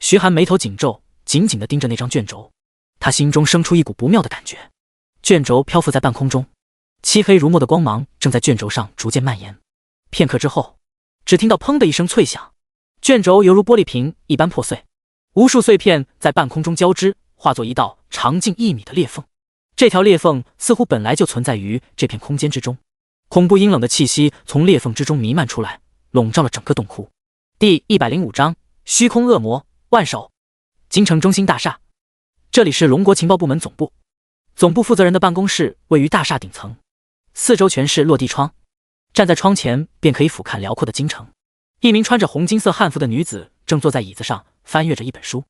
徐寒眉头紧皱，紧紧地盯着那张卷轴，他心中生出一股不妙的感觉。卷轴漂浮在半空中，漆黑如墨的光芒正在卷轴上逐渐蔓延。片刻之后，只听到砰的一声脆响，卷轴犹如玻璃瓶一般破碎，无数碎片在半空中交织，化作一道长近1米的裂缝。这条裂缝似乎本来就存在于这片空间之中，恐怖阴冷的气息从裂缝之中弥漫出来，笼罩了整个洞窟。第105章虚空恶魔万首。京城中心大厦，这里是龙国情报部门总部，总部负责人的办公室位于大厦顶层，四周全是落地窗，站在窗前便可以俯瞰辽阔的京城。一名穿着红金色汉服的女子正坐在椅子上翻阅着一本书，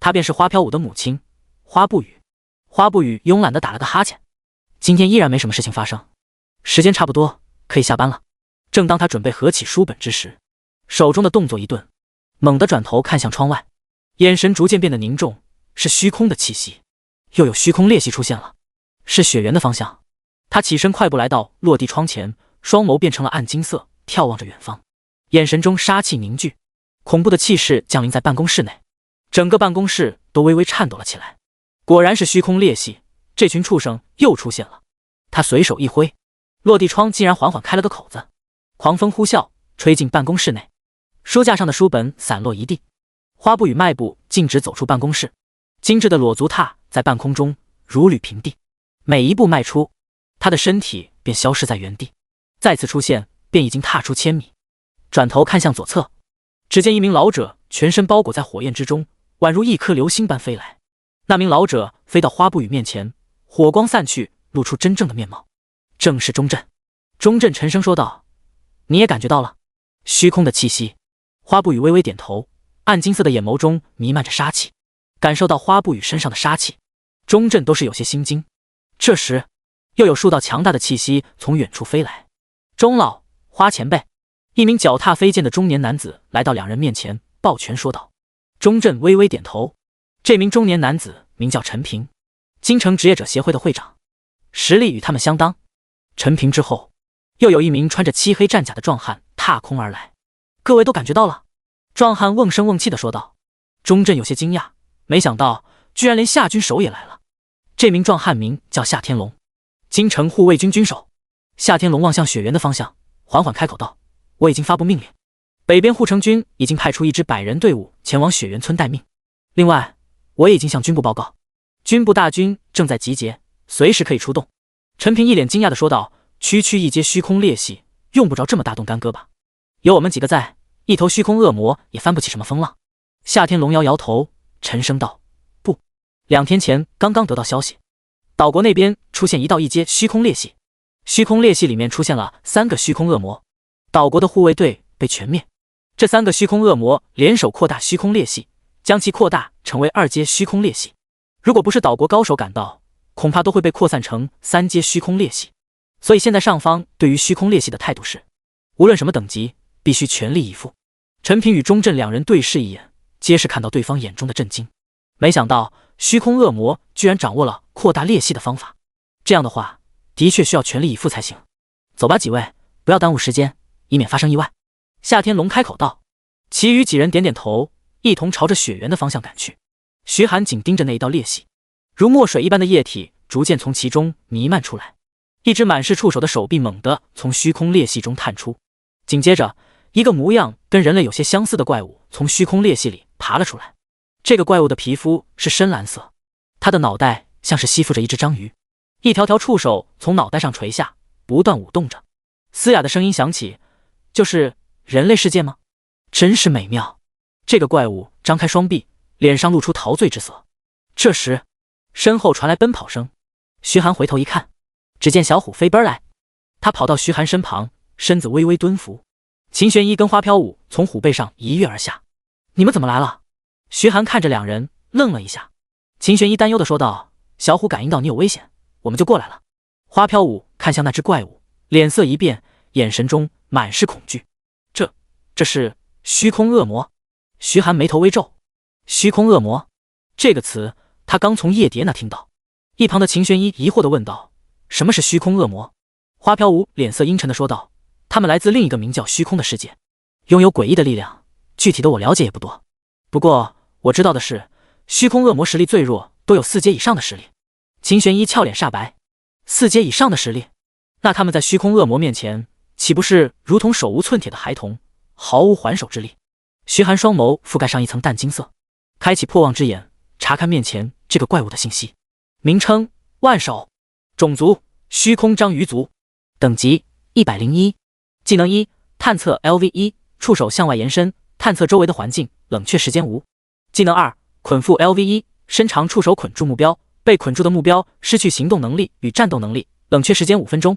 她便是花飘舞的母亲花不语。花不语慵懒地打了个哈欠，今天依然没什么事情发生，时间差不多可以下班了。正当他准备合起书本之时，手中的动作一顿，猛地转头看向窗外，眼神逐渐变得凝重，是虚空的气息，又有虚空裂隙出现了，是雪原的方向。他起身快步来到落地窗前，双眸变成了暗金色，眺望着远方，眼神中杀气凝聚，恐怖的气势降临在办公室内，整个办公室都微微颤抖了起来。果然是虚空裂隙，这群畜生又出现了。他随手一挥，落地窗竟然缓缓开了个口子，狂风呼啸，吹进办公室内，书架上的书本散落一地。花不语迈步径直走出办公室，精致的裸足踏在半空中如履平地，每一步迈出，他的身体便消失在原地，再次出现便已经踏出1000米。转头看向左侧，只见一名老者全身包裹在火焰之中，宛如一颗流星般飞来。那名老者飞到花不语面前，火光散去，露出真正的面貌，正是钟震。钟震沉声说道：你也感觉到了虚空的气息？花不语微微点头，暗金色的眼眸中弥漫着杀气。感受到花不语身上的杀气，钟震都是有些心惊。这时又有数道强大的气息从远处飞来。钟老，花前辈。一名脚踏飞剑的中年男子来到两人面前，抱拳说道。钟震微微点头，这名中年男子名叫陈平，京城职业者协会的会长，实力与他们相当。陈平之后，又有一名穿着漆黑战甲的壮汉踏空而来。各位都感觉到了？壮汉瓮声瓮气地说道。钟震有些惊讶，没想到居然连夏军首也来了。这名壮汉名叫夏天龙，京城护卫军军首。夏天龙望向雪原的方向，缓缓开口道：我已经发布命令，北边护城军已经派出一支100人队伍前往雪原村待命。另外，我也已经向军部报告，军部大军正在集结，随时可以出动。陈平一脸惊讶地说道：区区一阶虚空裂隙，用不着这么大动干戈吧？有我们几个在，一头虚空恶魔也翻不起什么风浪。夏天龙摇摇头，沉声道：不，2天前刚刚得到消息，岛国那边出现一道一阶虚空裂隙，虚空裂隙里面出现了3个虚空恶魔，岛国的护卫队被全灭。这3个虚空恶魔联手扩大虚空裂隙，将其扩大成为2阶虚空裂隙。如果不是岛国高手赶到，恐怕都会被扩散成3阶虚空裂隙。所以现在上方对于虚空裂隙的态度是：无论什么等级，必须全力以赴。陈平与钟震两人对视一眼，皆是看到对方眼中的震惊。没想到虚空恶魔居然掌握了扩大裂隙的方法，这样的话，的确需要全力以赴才行。走吧，几位，不要耽误时间，以免发生意外。夏天龙开口道。其余几人点点头，一同朝着雪原的方向赶去。徐寒紧盯着那一道裂隙，如墨水一般的液体逐渐从其中弥漫出来，一只满是触手的手臂猛地从虚空裂隙中探出，紧接着一个模样跟人类有些相似的怪物从虚空裂隙里爬了出来。这个怪物的皮肤是深蓝色，它的脑袋像是吸附着一只章鱼，一条条触手从脑袋上垂下，不断舞动着。嘶哑的声音响起，就是人类世界吗？真是美妙。这个怪物张开双臂，脸上露出陶醉之色。这时身后传来奔跑声，徐寒回头一看，只见小虎飞奔来，他跑到徐寒身旁，身子微微蹲伏。秦玄一跟花飘舞从虎背上一跃而下。你们怎么来了？徐寒看着两人愣了一下。秦玄一担忧地说道，小虎感应到你有危险，我们就过来了。花飘舞看向那只怪物，脸色一变，眼神中满是恐惧。这是虚空恶魔？徐寒眉头微皱。虚空恶魔这个词他刚从叶蝶那听到。一旁的秦玄一疑惑地问道，什么是虚空恶魔？花飘舞脸色阴沉地说道，他们来自另一个名叫虚空的世界，拥有诡异的力量，具体的我了解也不多，不过我知道的是虚空恶魔实力最弱都有4阶以上的实力。秦玄一俏脸煞白，4阶以上的实力，那他们在虚空恶魔面前岂不是如同手无寸铁的孩童，毫无还手之力？徐寒双眸覆盖上一层淡金色，开启破望之眼，查看面前这个怪物的信息。名称万手，种族虚空章鱼族，等级101，技能1探测 LV1，触手向外延伸，探测周围的环境，冷却时间无。技能2捆缚 LV1，伸长触手捆住目标，被捆住的目标失去行动能力与战斗能力，冷却时间5分钟。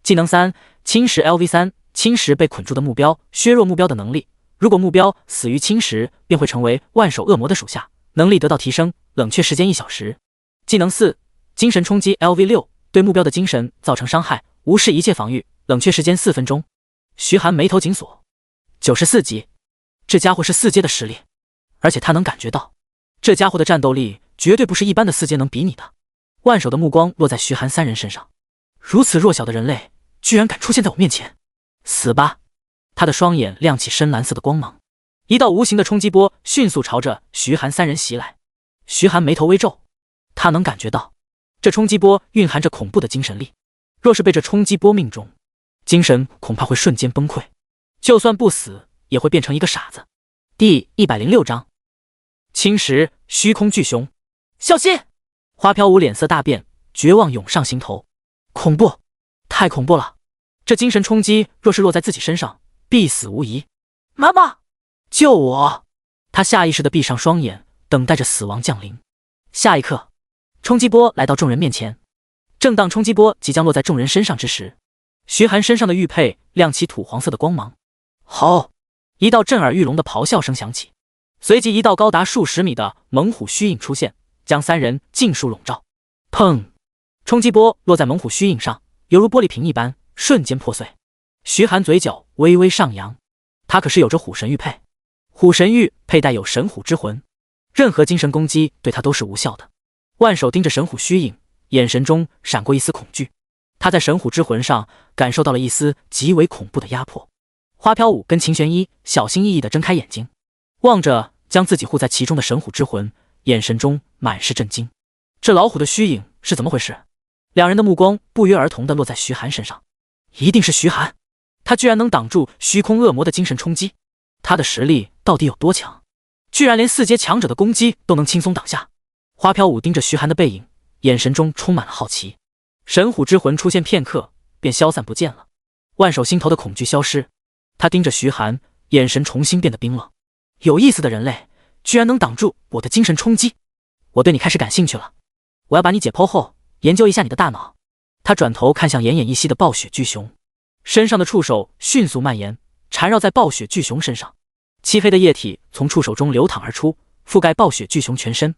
技能3侵蚀 LV3，侵蚀被捆住的目标，削弱目标的能力，如果目标死于侵蚀，便会成为万手恶魔的属下，能力得到提升，冷却时间1小时。技能4精神冲击 LV6，对目标的精神造成伤害，无视一切防御，冷却时间4分钟。徐寒眉头紧锁，94级，这家伙是4阶的实力，而且他能感觉到这家伙的战斗力绝对不是一般的4阶能比拟的。万手的目光落在徐寒3人身上，如此弱小的人类居然敢出现在我面前，死吧！他的双眼亮起深蓝色的光芒，一道无形的冲击波迅速朝着徐寒3人袭来。徐寒眉头微皱，他能感觉到这冲击波蕴含着恐怖的精神力，若是被这冲击波命中，精神恐怕会瞬间崩溃，就算不死也会变成一个傻子。第106章侵蚀虚空巨熊，小心！花飘舞脸色大变，绝望涌上心头。恐怖，太恐怖了！这精神冲击若是落在自己身上，必死无疑。妈妈，救我！他下意识地闭上双眼，等待着死亡降临。下一刻，冲击波来到众人面前。正当冲击波即将落在众人身上之时，徐寒身上的玉佩亮起土黄色的光芒。吼！一道震耳欲聋的咆哮声响起，随即一道高达数十米的猛虎虚影出现，将3人尽数笼罩。砰！冲击波落在猛虎虚影上，犹如玻璃瓶一般，瞬间破碎。徐寒嘴角微微上扬，他可是有着虎神玉佩，虎神玉佩带有神虎之魂，任何精神攻击对他都是无效的。万手盯着神虎虚影，眼神中闪过一丝恐惧，他在神虎之魂上感受到了一丝极为恐怖的压迫。花飘舞跟秦玄一小心翼翼地睁开眼睛，望着将自己护在其中的神虎之魂，眼神中满是震惊。这老虎的虚影是怎么回事？两人的目光不约而同地落在徐寒身上，一定是徐寒，他居然能挡住虚空恶魔的精神冲击，他的实力到底有多强？居然连4阶强者的攻击都能轻松挡下。花飘舞盯着徐寒的背影，眼神中充满了好奇。神虎之魂出现片刻便消散不见了，万手心头的恐惧消失，他盯着徐寒，眼神重新变得冰冷。有意思的人类，居然能挡住我的精神冲击，我对你开始感兴趣了，我要把你解剖后研究一下你的大脑。他转头看向奄奄一息的暴雪巨熊，身上的触手迅速蔓延，缠绕在暴雪巨熊身上，漆黑的液体从触手中流淌而出，覆盖暴雪巨熊全身。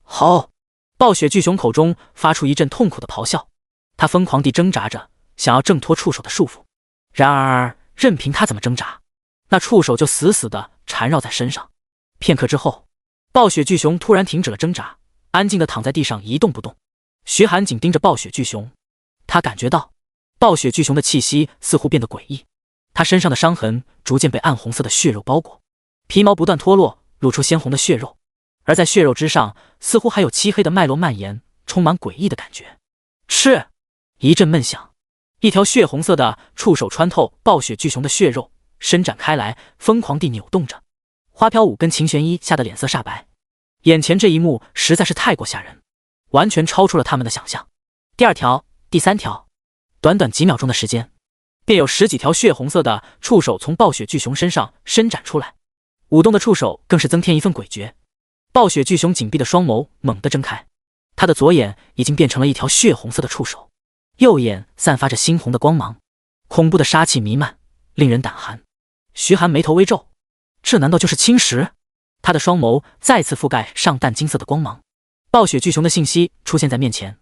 好！暴雪巨熊口中发出一阵痛苦的咆哮，他疯狂地挣扎着，想要挣脱触手的束缚。然而任凭他怎么挣扎，那触手就死死地缠绕在身上。片刻之后，暴雪巨熊突然停止了挣扎，安静地躺在地上一动不动。徐寒紧盯着暴雪巨熊，他感觉到暴雪巨熊的气息似乎变得诡异，他身上的伤痕逐渐被暗红色的血肉包裹，皮毛不断脱落，露出鲜红的血肉，而在血肉之上似乎还有漆黑的脉络蔓延，充满诡异的感觉。吃！一阵闷响，一条血红色的触手穿透暴雪巨熊的血肉，伸展开来，疯狂地扭动着。花飘舞跟秦玄一吓得脸色煞白，眼前这一幕实在是太过吓人，完全超出了他们的想象。第二条、第三条，短短几秒钟的时间，便有10几条血红色的触手从暴雪巨熊身上伸展出来，舞动的触手更是增添一份诡谲。暴雪巨熊紧闭的双眸猛地睁开，他的左眼已经变成了一条血红色的触手，右眼散发着猩红的光芒，恐怖的杀气弥漫，令人胆寒。徐寒眉头微皱，这难道就是青石？他的双眸再次覆盖上淡金色的光芒。暴雪巨熊的信息出现在面前，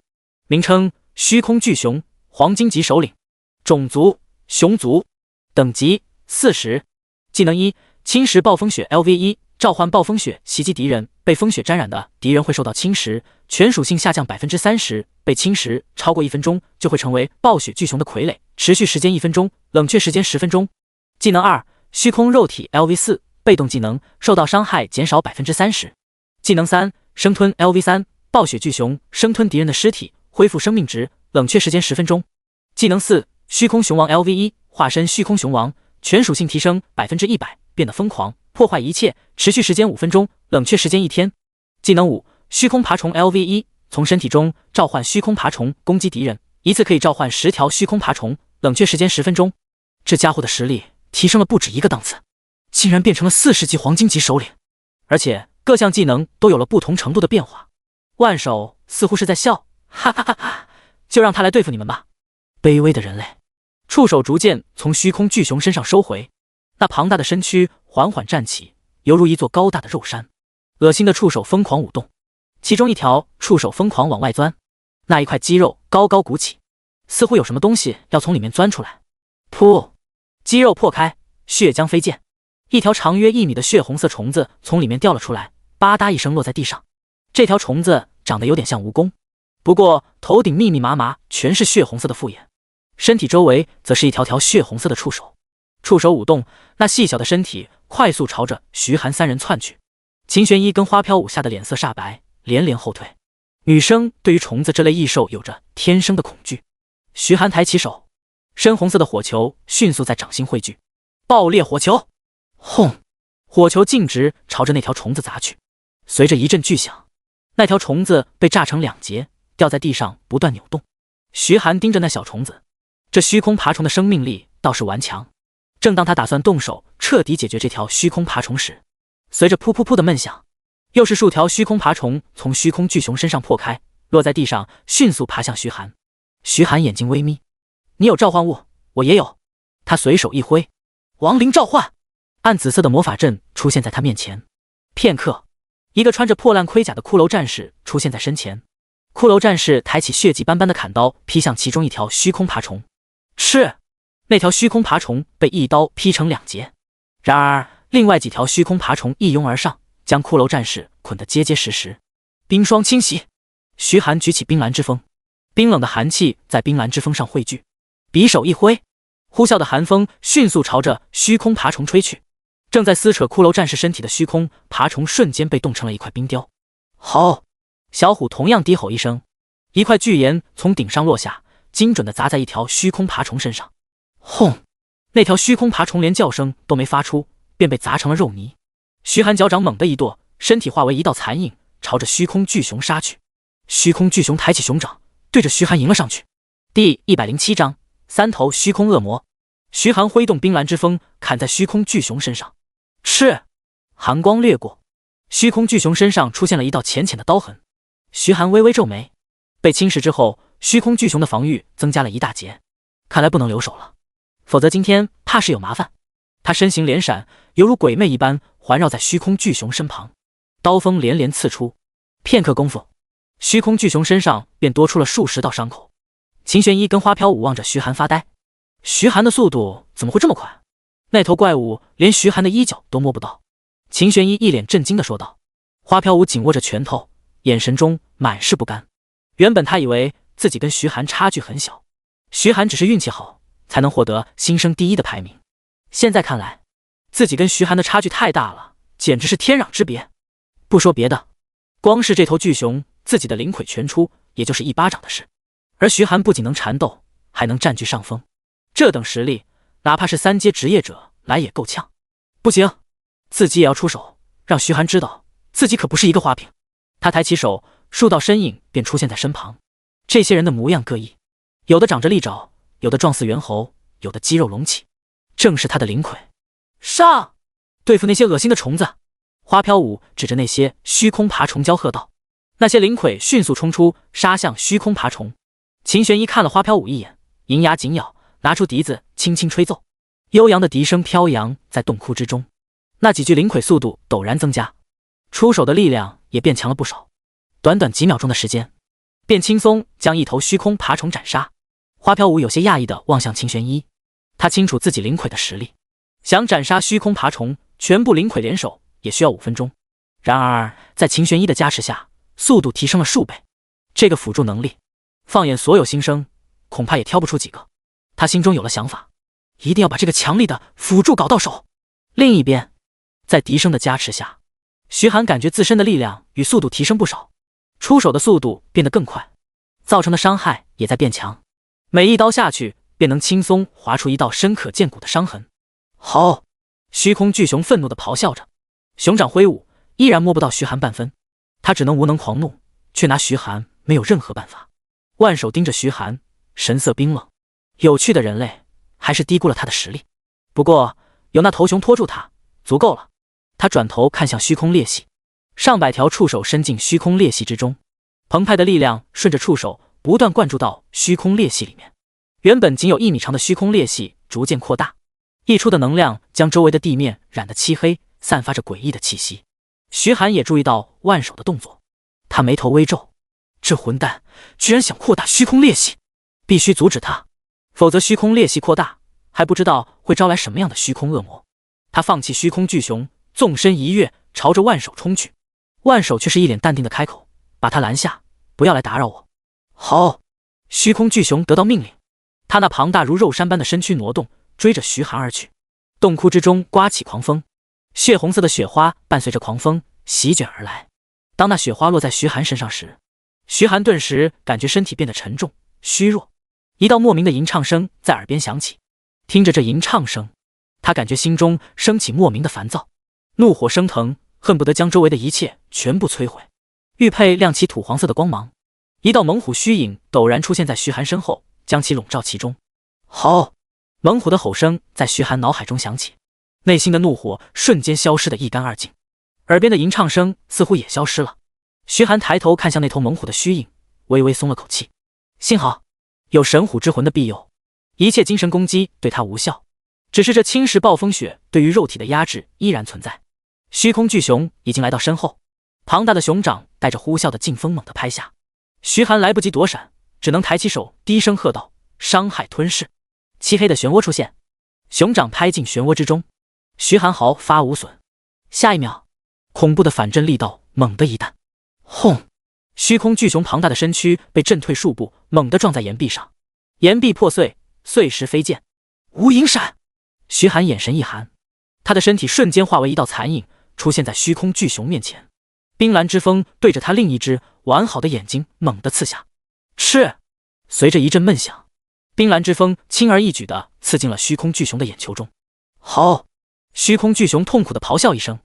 名称：虚空巨熊，黄金级首领，种族：熊族，等级：40，技能1：侵蚀暴风雪 LV1，召唤暴风雪袭击敌人，被风雪沾染的敌人会受到侵蚀，全属性下降 30%， 被侵蚀超过1分钟就会成为暴雪巨熊的傀儡，持续时间1分钟，冷却时间10分钟。技能2：虚空肉体 LV4，被动技能，受到伤害减少 30%。技能3：生吞 LV3，暴雪巨熊生吞敌人的尸体，恢复生命值，冷却时间10分钟。技能4：虚空熊王 LV1，化身虚空熊王，全属性提升 100%， 变得疯狂，破坏一切，持续时间5分钟，冷却时间1天。技能5：虚空爬虫 LV1，从身体中召唤虚空爬虫攻击敌人，一次可以召唤10条虚空爬虫，冷却时间10分钟。这家伙的实力提升了不止一个档次，竟然变成了40级黄金级首领，而且各项技能都有了不同程度的变化。万手似乎是在笑，哈哈哈哈，就让他来对付你们吧。卑微的人类，触手逐渐从虚空巨熊身上收回，那庞大的身躯缓缓站起，犹如一座高大的肉山。恶心的触手疯狂舞动，其中一条触手疯狂往外钻，那一块肌肉高高鼓起，似乎有什么东西要从里面钻出来。噗！肌肉破开，血浆飞溅，一条长约1米的血红色虫子从里面掉了出来，吧嗒一声落在地上。这条虫子长得有点像蜈蚣，不过头顶密密麻麻全是血红色的复眼，身体周围则是一条条血红色的触手。触手舞动，那细小的身体快速朝着徐寒3人窜去。秦玄一跟花飘舞吓得脸色煞白，连连后退。女生对于虫子这类异兽有着天生的恐惧。徐寒抬起手，深红色的火球迅速在掌心汇聚，爆裂火球！轰！火球径直朝着那条虫子砸去。随着一阵巨响，那条虫子被炸成2截，掉在地上不断扭动。徐寒盯着那小虫子，这虚空爬虫的生命力倒是顽强。正当他打算动手彻底解决这条虚空爬虫时，随着噗噗噗的闷响，又是数条虚空爬虫从虚空巨熊身上破开，落在地上，迅速爬向徐寒。徐寒眼睛微眯，你有召唤物，我也有。他随手一挥，亡灵召唤，暗紫色的魔法阵出现在他面前。片刻，一个穿着破烂盔甲的骷髅战士出现在身前。骷髅战士抬起血迹斑斑的砍刀，劈向其中一条虚空爬虫。吃！那条虚空爬虫被一刀劈成2截。然而另外几条虚空爬虫一拥而上，将骷髅战士捆得结结实实。冰霜侵袭，徐寒举起冰蓝之风，冰冷的寒气在冰蓝之风上汇聚，匕首一挥，呼啸的寒风迅速朝着虚空爬虫吹去。正在撕扯骷髅战士身体的虚空爬虫瞬间被冻成了一块冰雕。吼！小虎同样低吼一声，一块巨岩从顶上落下，精准地砸在一条虚空爬虫身上。轰！那条虚空爬虫连叫声都没发出，便被砸成了肉泥。徐寒脚掌猛地一跺，身体化为一道残影，朝着虚空巨熊杀去。虚空巨熊抬起熊掌，对着徐寒迎了上去。第107章3头虚空恶魔。徐寒挥动冰蓝之风，砍在虚空巨熊身上。吃！寒光掠过，虚空巨熊身上出现了一道浅浅的刀痕。徐寒微微皱眉，被侵蚀之后，虚空巨熊的防御增加了1大截，看来不能留手了，否则今天怕是有麻烦。他身形连闪，犹如鬼魅一般环绕在虚空巨熊身旁，刀锋连连刺出。片刻功夫，虚空巨熊身上便多出了数十道伤口。秦玄一跟花飘舞望着徐寒发呆，徐寒的速度怎么会这么快？那头怪物连徐寒的衣角都摸不到。秦玄一一脸震惊地说道。花飘舞紧握着拳头，眼神中满是不甘。原本他以为自己跟徐寒差距很小，徐寒只是运气好才能获得新生第一的排名，现在看来自己跟徐寒的差距太大了，简直是天壤之别。不说别的，光是这头巨熊自己的灵魁全出也就是一巴掌的事，而徐寒不仅能缠斗，还能占据上风，这等实力哪怕是3阶职业者来也够呛。不行，自己也要出手，让徐寒知道自己可不是一个花瓶。他抬起手，数道身影便出现在身旁。这些人的模样各异，有的长着利爪，有的状似猿猴，有的肌肉隆起，正是他的灵魁。上，对付那些恶心的虫子！花飘舞指着那些虚空爬虫娇喝道。那些灵魁迅速冲出，杀向虚空爬虫。秦玄一看了花飘舞一眼，银牙紧咬，拿出笛子轻轻吹奏，悠扬的笛声飘扬在洞窟之中。那几具灵魁速度陡然增加，出手的力量也变强了不少。短短几秒钟的时间，便轻松将一头虚空爬虫斩杀。花飘舞有些讶异地望向秦玄一，他清楚自己灵魁的实力，想斩杀虚空爬虫，全部灵魁联手也需要5分钟。然而在秦玄一的加持下，速度提升了数倍。这个辅助能力，放眼所有新生，恐怕也挑不出几个。他心中有了想法，一定要把这个强力的辅助搞到手。另一边，在笛声的加持下，徐寒感觉自身的力量与速度提升不少，出手的速度变得更快，造成的伤害也在变强。每一刀下去，便能轻松划出一道深可见骨的伤痕。好！虚空巨熊愤怒地咆哮着，熊掌挥舞，依然摸不到徐寒半分。他只能无能狂怒，却拿徐寒没有任何办法。万手盯着徐寒，神色冰冷。有趣的人类，还是低估了他的实力。不过有那头熊拖住他，足够了。他转头看向虚空裂隙，上百条触手伸进虚空裂隙之中，澎湃的力量顺着触手不断灌注到虚空裂隙里面。原本仅有1米长的虚空裂隙逐渐扩大，溢出的能量将周围的地面染得漆黑，散发着诡异的气息。徐寒也注意到万手的动作，他眉头微皱，这混蛋居然想扩大虚空裂隙，必须阻止他，否则虚空裂隙扩大，还不知道会招来什么样的虚空恶魔。他放弃虚空巨熊，纵身一跃，朝着万手冲去。万手却是一脸淡定的开口，把他拦下，不要来打扰我。好！虚空巨熊得到命令，他那庞大如肉山般的身躯挪动，追着徐寒而去。洞窟之中刮起狂风，血红色的雪花伴随着狂风席卷而来。当那雪花落在徐寒身上时，徐寒顿时感觉身体变得沉重虚弱。一道莫名的吟唱声在耳边响起，听着这吟唱声，他感觉心中升起莫名的烦躁，怒火升腾，恨不得将周围的一切全部摧毁。玉佩亮起土黄色的光芒，一道猛虎虚影陡然出现在徐寒身后，将其笼罩其中。好！猛虎的吼声在徐寒脑海中响起，内心的怒火瞬间消失得一干二净，耳边的吟唱声似乎也消失了。徐寒抬头看向那头猛虎的虚影，微微松了口气，幸好有神虎之魂的庇佑，一切精神攻击对他无效，只是这侵蚀暴风雪对于肉体的压制依然存在。虚空巨熊已经来到身后，庞大的熊掌带着呼啸的劲风猛地拍下，徐寒来不及躲闪，只能抬起手低声喝道：伤害吞噬。漆黑的漩涡出现，熊掌拍进漩涡之中，徐寒毫发无损。下一秒，恐怖的反震力道猛地一弹，轰！虚空巨熊庞大的身躯被震退数步，猛地撞在岩壁上，岩壁破碎，碎石飞溅。无影闪！徐寒眼神一寒，他的身体瞬间化为一道残影，出现在虚空巨熊面前。冰蓝之风对着他另一只完好的眼睛猛地刺下，嗤！随着一阵闷响，冰蓝之风轻而易举地刺进了虚空巨熊的眼球中。好！虚空巨熊痛苦地咆哮一声，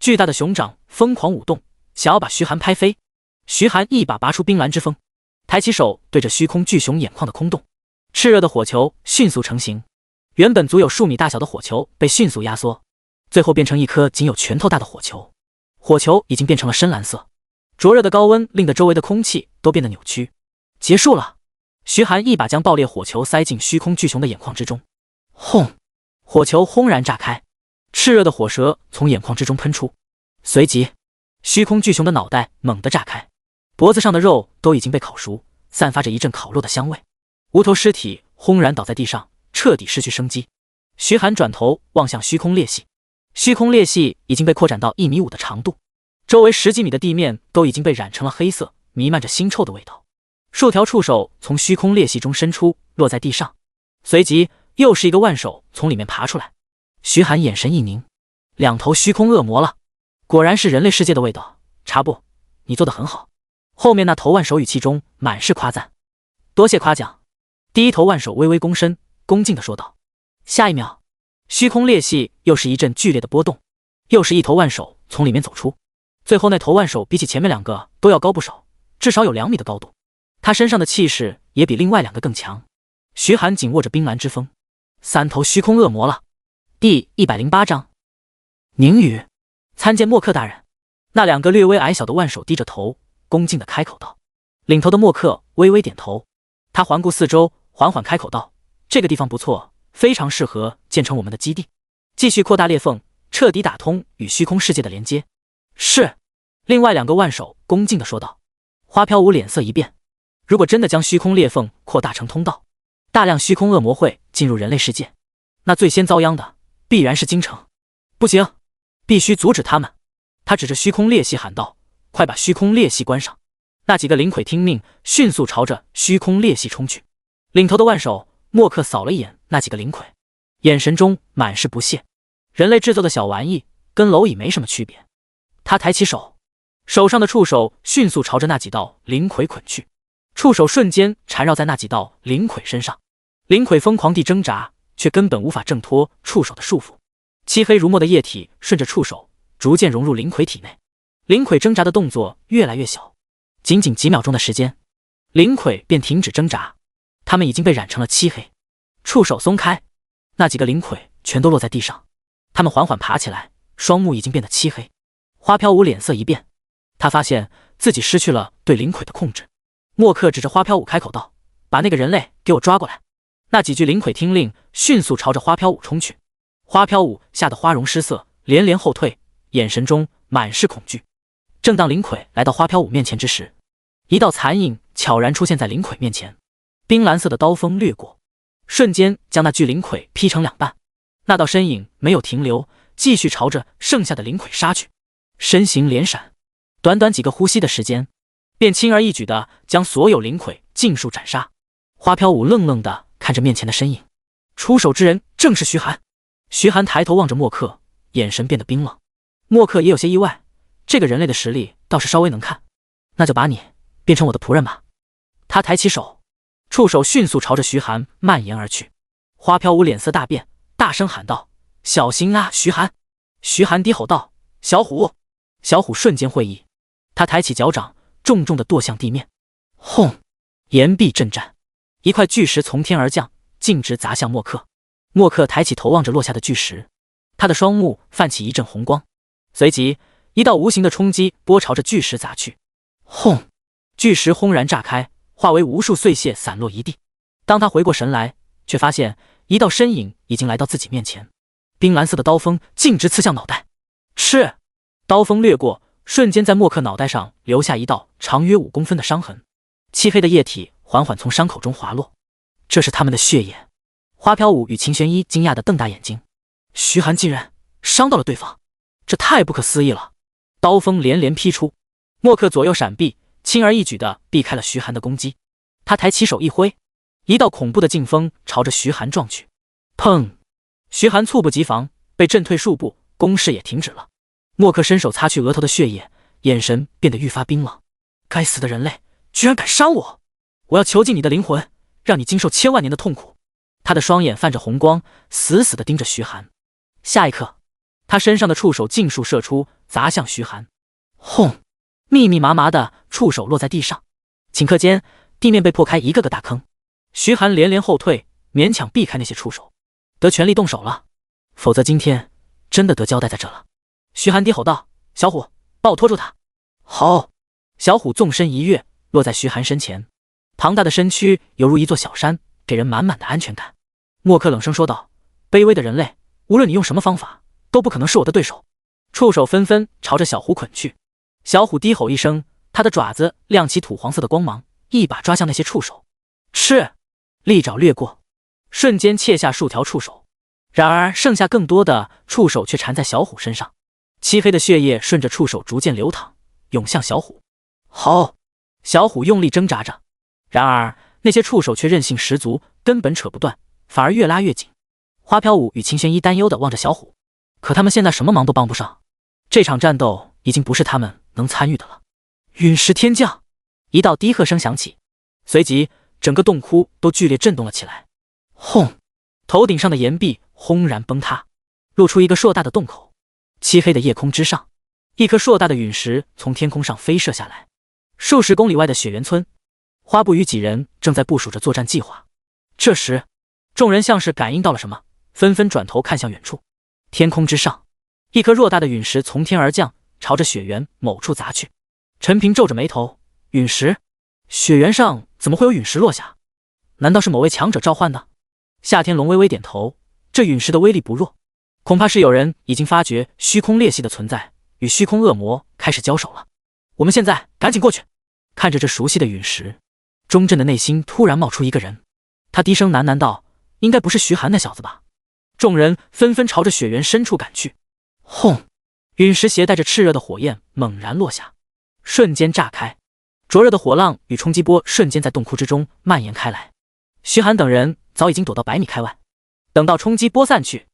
巨大的熊掌疯狂舞动，想要把徐寒拍飞。徐寒一把拔出冰蓝之风，抬起手对着虚空巨熊眼眶的空洞，炽热的火球迅速成型。原本足有数米大小的火球被迅速压缩，最后变成一颗仅有拳头大的火球。火球已经变成了深蓝色，灼热的高温令得周围的空气都变得扭曲。结束了！徐寒一把将爆裂火球塞进虚空巨熊的眼眶之中，轰！火球轰然炸开，炽热的火舌从眼眶之中喷出，随即虚空巨熊的脑袋猛地炸开，脖子上的肉都已经被烤熟，散发着一阵烤肉的香味。无头尸体轰然倒在地上，彻底失去生机。徐寒转头望向虚空裂隙，虚空裂隙已经被扩展到1.5米的长度，周围10几米的地面都已经被染成了黑色，弥漫着腥臭的味道。数条触手从虚空裂隙中伸出，落在地上，随即又是一个腕手从里面爬出来。徐寒眼神一凝，2头虚空恶魔了，果然是人类世界的味道。茶布，你做得很好。后面那头腕手语气中满是夸赞。多谢夸奖。第一头腕手微微躬身，恭敬地说道。下一秒，虚空裂隙又是一阵剧烈的波动，又是一头腕手从里面走出。最后那头腕手比起前面2个都要高不少，至少有2米的高度。他身上的气势也比另外2个更强。徐寒紧握着冰蓝之风，3头虚空恶魔了。第108章，宁雨，参见墨客大人。那2个略微矮小的腕手低着头，恭敬地开口道。领头的墨客微微点头，他环顾四周，缓缓开口道：这个地方不错，非常适合建成我们的基地，继续扩大裂缝，彻底打通与虚空世界的连接。是。另外2个腕手恭敬地说道。花飘舞脸色一变，如果真的将虚空裂缝扩大成通道，大量虚空恶魔会进入人类世界，那最先遭殃的必然是京城。不行，必须阻止他们。他指着虚空裂隙喊道：快把虚空裂隙关上。那几个灵魁听命，迅速朝着虚空裂隙冲去。领头的腕手墨客扫了一眼那几个灵魁，眼神中满是不屑。人类制作的小玩意跟蝼蚁没什么区别。他抬起手，手上的触手迅速朝着那几道灵魁捆去，触手瞬间缠绕在那几道灵魁身上。灵魁疯狂地挣扎，却根本无法挣脱触手的束缚。漆黑如墨的液体顺着触手逐渐融入灵魁体内，灵魁挣扎的动作越来越小，仅仅几秒钟的时间，灵魁便停止挣扎，他们已经被染成了漆黑。触手松开，那几个灵魁全都落在地上，他们缓缓爬起来，双目已经变得漆黑。花飘舞脸色一变，他发现自己失去了对灵魁的控制。墨客指着花飘舞开口道：把那个人类给我抓过来。那几具灵魁听令，迅速朝着花飘舞冲去。花飘舞吓得花容失色，连连后退，眼神中满是恐惧。正当灵魁来到花飘舞面前之时，一道残影悄然出现在灵魁面前，冰蓝色的刀锋掠过，瞬间将那具灵魁劈成2半。那道身影没有停留，继续朝着剩下的灵魁杀去，身形连闪，短短几个呼吸的时间，便轻而易举地将所有灵魁尽数斩杀。花飘舞愣愣地看着面前的身影，出手之人正是徐寒。徐寒抬头望着墨客，眼神变得冰冷。墨客也有些意外，这个人类的实力倒是稍微能看，那就把你变成我的仆人吧。他抬起手，触手迅速朝着徐寒蔓延而去。花飘舞脸色大变，大声喊道：小心啊，徐寒！徐寒低吼道：小虎！小虎瞬间会意，他抬起脚掌，重重地跺向地面。轰！岩壁震颤，一块巨石从天而降，径直砸向墨客。墨客抬起头望着落下的巨石，他的双目泛起一阵红光，随即一道无形的冲击波朝着巨石砸去。轰！巨石轰然炸开，化为无数碎屑散落一地。当他回过神来，却发现一道身影已经来到自己面前，冰蓝色的刀锋径直刺向脑袋。吃！刀锋掠过，瞬间在墨客脑袋上留下一道长约5公分的伤痕，漆黑的液体缓缓从伤口中滑落，这是他们的血液。花飘舞与秦玄一惊讶地瞪大眼睛，徐寒竟然伤到了对方，这太不可思议了。刀锋连连劈出，墨客左右闪避，轻而易举地避开了徐寒的攻击。他抬起手一挥，一道恐怖的劲风朝着徐寒撞去。砰！徐寒猝不及防，被震退数步，攻势也停止了。墨客伸手擦去额头的血液，眼神变得愈发冰冷。该死的人类，居然敢伤我！我要囚禁你的灵魂，让你经受1000万年的痛苦。他的双眼泛着红光，死死地盯着徐寒。下一刻，他身上的触手尽数射出，砸向徐寒。轰！密密麻麻的触手落在地上，顷刻间地面被破开一个个大坑。徐寒连连后退，勉强避开那些触手。得全力动手了，否则今天真的得交代在这了。徐寒低吼道：小虎，帮我拖住他。好。小虎纵身一跃，落在徐寒身前，庞大的身躯犹如一座小山，给人满满的安全感。墨客冷声说道：卑微的人类，无论你用什么方法，都不可能是我的对手。触手纷纷朝着小虎捆去。小虎低吼一声，他的爪子亮起土黄色的光芒，一把抓向那些触手。吃！利爪掠过，瞬间切下数条触手，然而剩下更多的触手却缠在小虎身上，漆黑的血液顺着触手逐渐流淌，涌向小虎。吼！小虎用力挣扎着，然而那些触手却韧性十足，根本扯不断，反而越拉越紧。花飘舞与秦玄一担忧地望着小虎，可他们现在什么忙都帮不上，这场战斗已经不是他们能参与的了。陨石天降！一道低喝声响起，随即整个洞窟都剧烈震动了起来。轰！头顶上的岩壁轰然崩塌，露出一个硕大的洞口。漆黑的夜空之上，一颗硕大的陨石从天空上飞射下来。数十公里外的雪原村，花布与几人正在部署着作战计划。这时，众人像是感应到了什么，纷纷转头看向远处。天空之上，一颗偌大的陨石从天而降，朝着雪原某处砸去。陈平皱着眉头，陨石？雪原上怎么会有陨石落下？难道是某位强者召唤的？夏天龙微微点头，这陨石的威力不弱，恐怕是有人已经发觉虚空裂隙的存在，与虚空恶魔开始交手了。我们现在赶紧过去。看着这熟悉的陨石，钟震的内心突然冒出一个人，他低声喃喃道：“应该不是徐寒那小子吧？”众人纷纷朝着雪原深处赶去。轰！陨石携带着炽热的火焰猛然落下，瞬间炸开，灼热的火浪与冲击波瞬间在洞窟之中蔓延开来。徐寒等人早已经躲到100米开外，等到冲击波散去，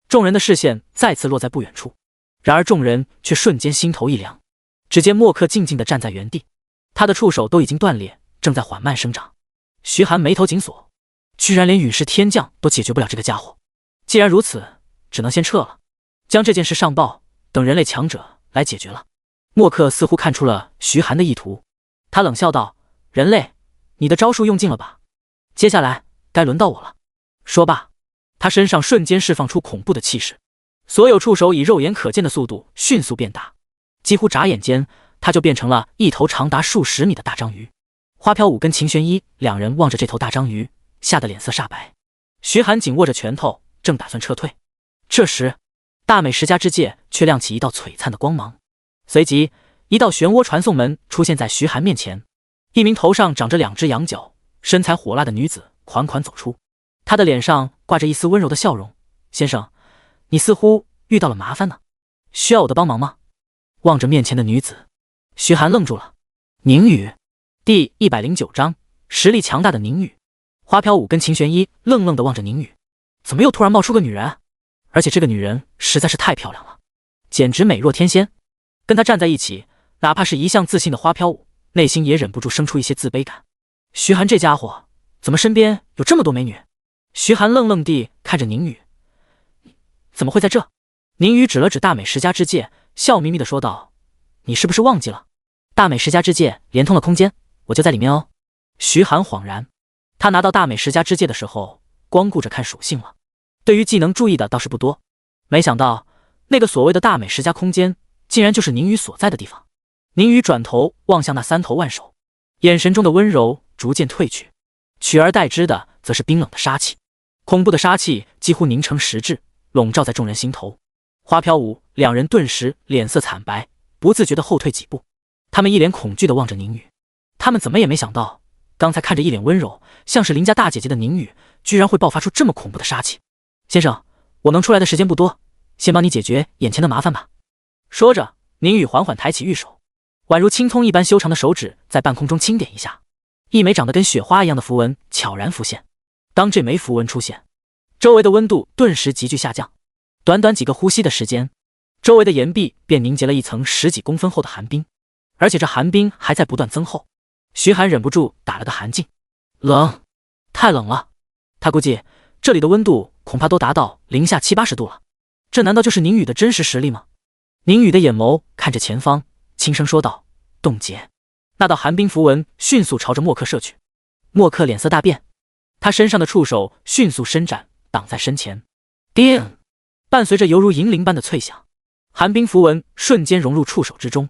众人的视线再次落在不远处。然而众人却瞬间心头一凉，只见默克静静地站在原地，他的触手都已经断裂，正在缓慢生长。徐寒眉头紧锁，居然连陨石天降都解决不了这个家伙。既然如此，只能先撤了，将这件事上报，等人类强者来解决了。默克似乎看出了徐寒的意图，他冷笑道：“人类，你的招数用尽了吧？接下来该轮到我了。”说罢，他身上瞬间释放出恐怖的气势，所有触手以肉眼可见的速度迅速变大，几乎眨眼间，他就变成了一头长达数十米的大章鱼。花飘舞跟秦玄一两人望着这头大章鱼，吓得脸色煞白。徐寒紧握着拳头，正打算撤退，这时大美食家之界却亮起一道璀璨的光芒，随即一道漩涡传送门出现在徐寒面前。一名头上长着2只羊角、身材火辣的女子款款走出，她的脸上挂着一丝温柔的笑容：“先生，你似乎遇到了麻烦呢，需要我的帮忙吗？”望着面前的女子，徐寒愣住了。宁雨，第109章，实力强大的宁雨。花飘舞跟秦玄一愣愣地望着宁雨，怎么又突然冒出个女人？而且这个女人实在是太漂亮了，简直美若天仙。跟她站在一起，哪怕是一向自信的花飘舞，内心也忍不住生出一些自卑感。徐寒这家伙怎么身边有这么多美女？徐寒愣愣地看着宁雨，怎么会在这？宁雨指了指大美食家之界，笑眯眯地说道：“你是不是忘记了？大美食家之界连通了空间，我就在里面哦。”徐寒恍然，他拿到大美食家之界的时候，光顾着看属性了，对于技能注意的倒是不多。没想到那个所谓的大美食家空间，竟然就是宁雨所在的地方。宁雨转头望向那3头万手，眼神中的温柔逐渐褪去，取而代之的则是冰冷的杀气。恐怖的杀气几乎凝成实质，笼罩在众人心头。花飘舞两人顿时脸色惨白，不自觉地后退几步。他们一脸恐惧地望着宁雨，他们怎么也没想到，刚才看着一脸温柔，像是邻家大姐姐的宁雨，居然会爆发出这么恐怖的杀气。先生，我能出来的时间不多，先帮你解决眼前的麻烦吧。说着，宁雨缓缓抬起玉手，宛如青葱一般修长的手指在半空中轻点一下，一枚长得跟雪花一样的符文悄然浮现。当这枚符文出现，周围的温度顿时急剧下降，短短几个呼吸的时间，周围的岩壁便凝结了一层10几公分厚的寒冰，而且这寒冰还在不断增厚。徐寒忍不住打了个寒噤，冷，太冷了。他估计这里的温度恐怕都达到零下70、80度了。这难道就是宁雨的真实实力吗？宁雨的眼眸看着前方，轻声说道：“冻结。”那道寒冰符文迅速朝着默克射去。默克脸色大变，他身上的触手迅速伸展，挡在身前。叮！伴随着犹如银铃般的脆响，寒冰符文瞬间融入触手之中。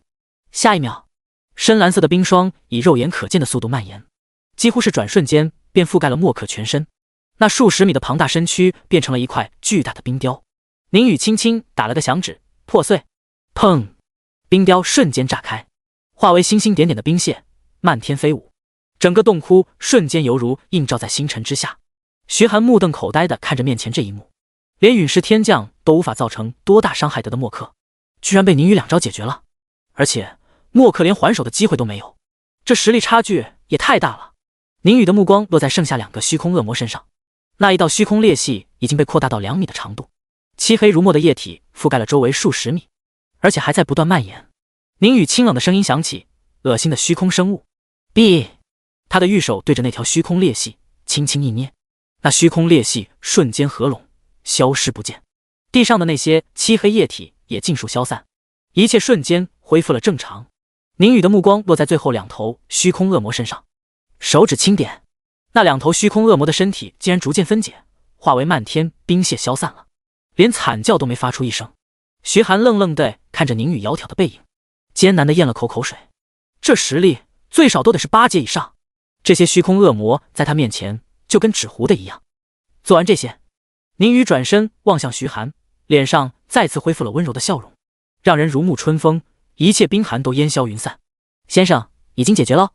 下一秒，深蓝色的冰霜以肉眼可见的速度蔓延，几乎是转瞬间便覆盖了默克全身。那数十米的庞大身躯变成了一块巨大的冰雕。宁雨轻轻打了个响指，破碎。砰！冰雕瞬间炸开，化为星星点点的冰屑，漫天飞舞。整个洞窟瞬间犹如映照在星辰之下。徐寒目瞪口呆地看着面前这一幕，连陨石天降都无法造成多大伤害的默克，居然被宁宇2招解决了，而且默克连还手的机会都没有，这实力差距也太大了。宁宇的目光落在剩下2个虚空恶魔身上，那一道虚空裂隙已经被扩大到2米的长度，漆黑如墨的液体覆盖了周围数十米，而且还在不断蔓延。宁宇清冷的声音响起：“恶心的虚空生物。” B， 他的玉手对着那条虚空裂隙轻轻一捏，那虚空裂隙瞬间合拢，消失不见。地上的那些漆黑液体也尽数消散，一切瞬间恢复了正常。宁宇的目光落在最后2头虚空恶魔身上，手指轻点，那2头虚空恶魔的身体竟然逐渐分解，化为漫天冰屑消散了，连惨叫都没发出一声。徐寒愣愣地看着宁宇窈窕的背影，艰难地咽了口水。这实力最少都得是8阶以上，这些虚空恶魔在他面前就跟纸糊的一样。做完这些，宁宇转身望向徐寒，脸上再次恢复了温柔的笑容，让人如沐春风，一切冰寒都烟消云散。先生，已经解决了。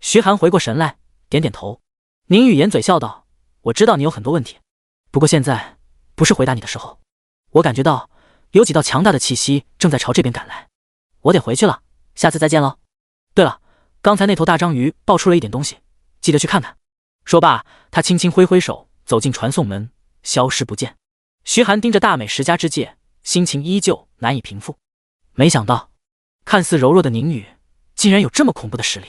徐寒回过神来，点点头。宁宇掩嘴笑道：“我知道你有很多问题，不过现在不是回答你的时候。我感觉到有几道强大的气息正在朝这边赶来，我得回去了，下次再见喽。对了，刚才那头大章鱼爆出了一点东西，记得去看看。”说罢，他轻轻挥挥手，走进传送门，消失不见。徐寒盯着大美10家之戒，心情依旧难以平复。没想到，看似柔弱的宁宇，竟然有这么恐怖的实力。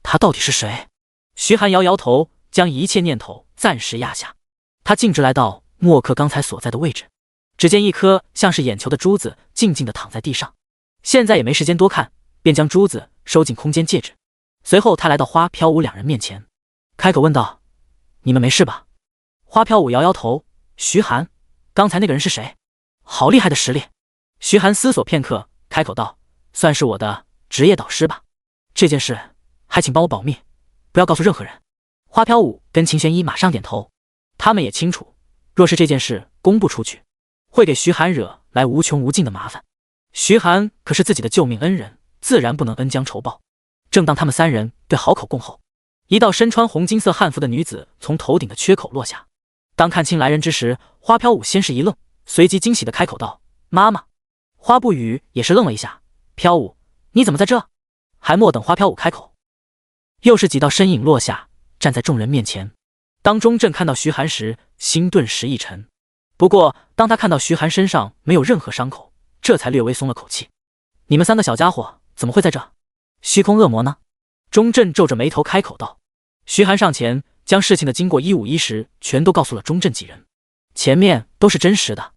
他到底是谁？徐寒摇摇头，将一切念头暂时压下。他径直来到默克刚才所在的位置，只见一颗像是眼球的珠子静静地躺在地上。现在也没时间多看，便将珠子收进空间戒指。随后他来到花飘舞2人面前，开口问道：“你们没事吧？”花飘舞摇摇头：“徐寒，刚才那个人是谁？好厉害的实力！”徐寒思索片刻，开口道：“算是我的职业导师吧。这件事还请帮我保密，不要告诉任何人。”花飘舞跟秦玄一马上点头，他们也清楚，若是这件事公布出去，会给徐寒惹来无穷无尽的麻烦。徐寒可是自己的救命恩人，自然不能恩将仇报。正当他们3人对好口供后，一道身穿红金色汉服的女子从头顶的缺口落下。当看清来人之时，花飘舞先是一愣，随即惊喜地开口道：“妈妈。”花不语也是愣了一下：“飘舞，你怎么在这？”还莫等花飘舞开口，又是几道身影落下，站在众人面前。当钟镇看到徐寒时，心顿时一沉。不过当他看到徐寒身上没有任何伤口，这才略微松了口气。“你们3个小家伙怎么会在这？虚空恶魔呢？”钟镇皱着眉头开口道。徐寒上前将事情的经过一五一十全都告诉了钟镇几人，前面都是真实的，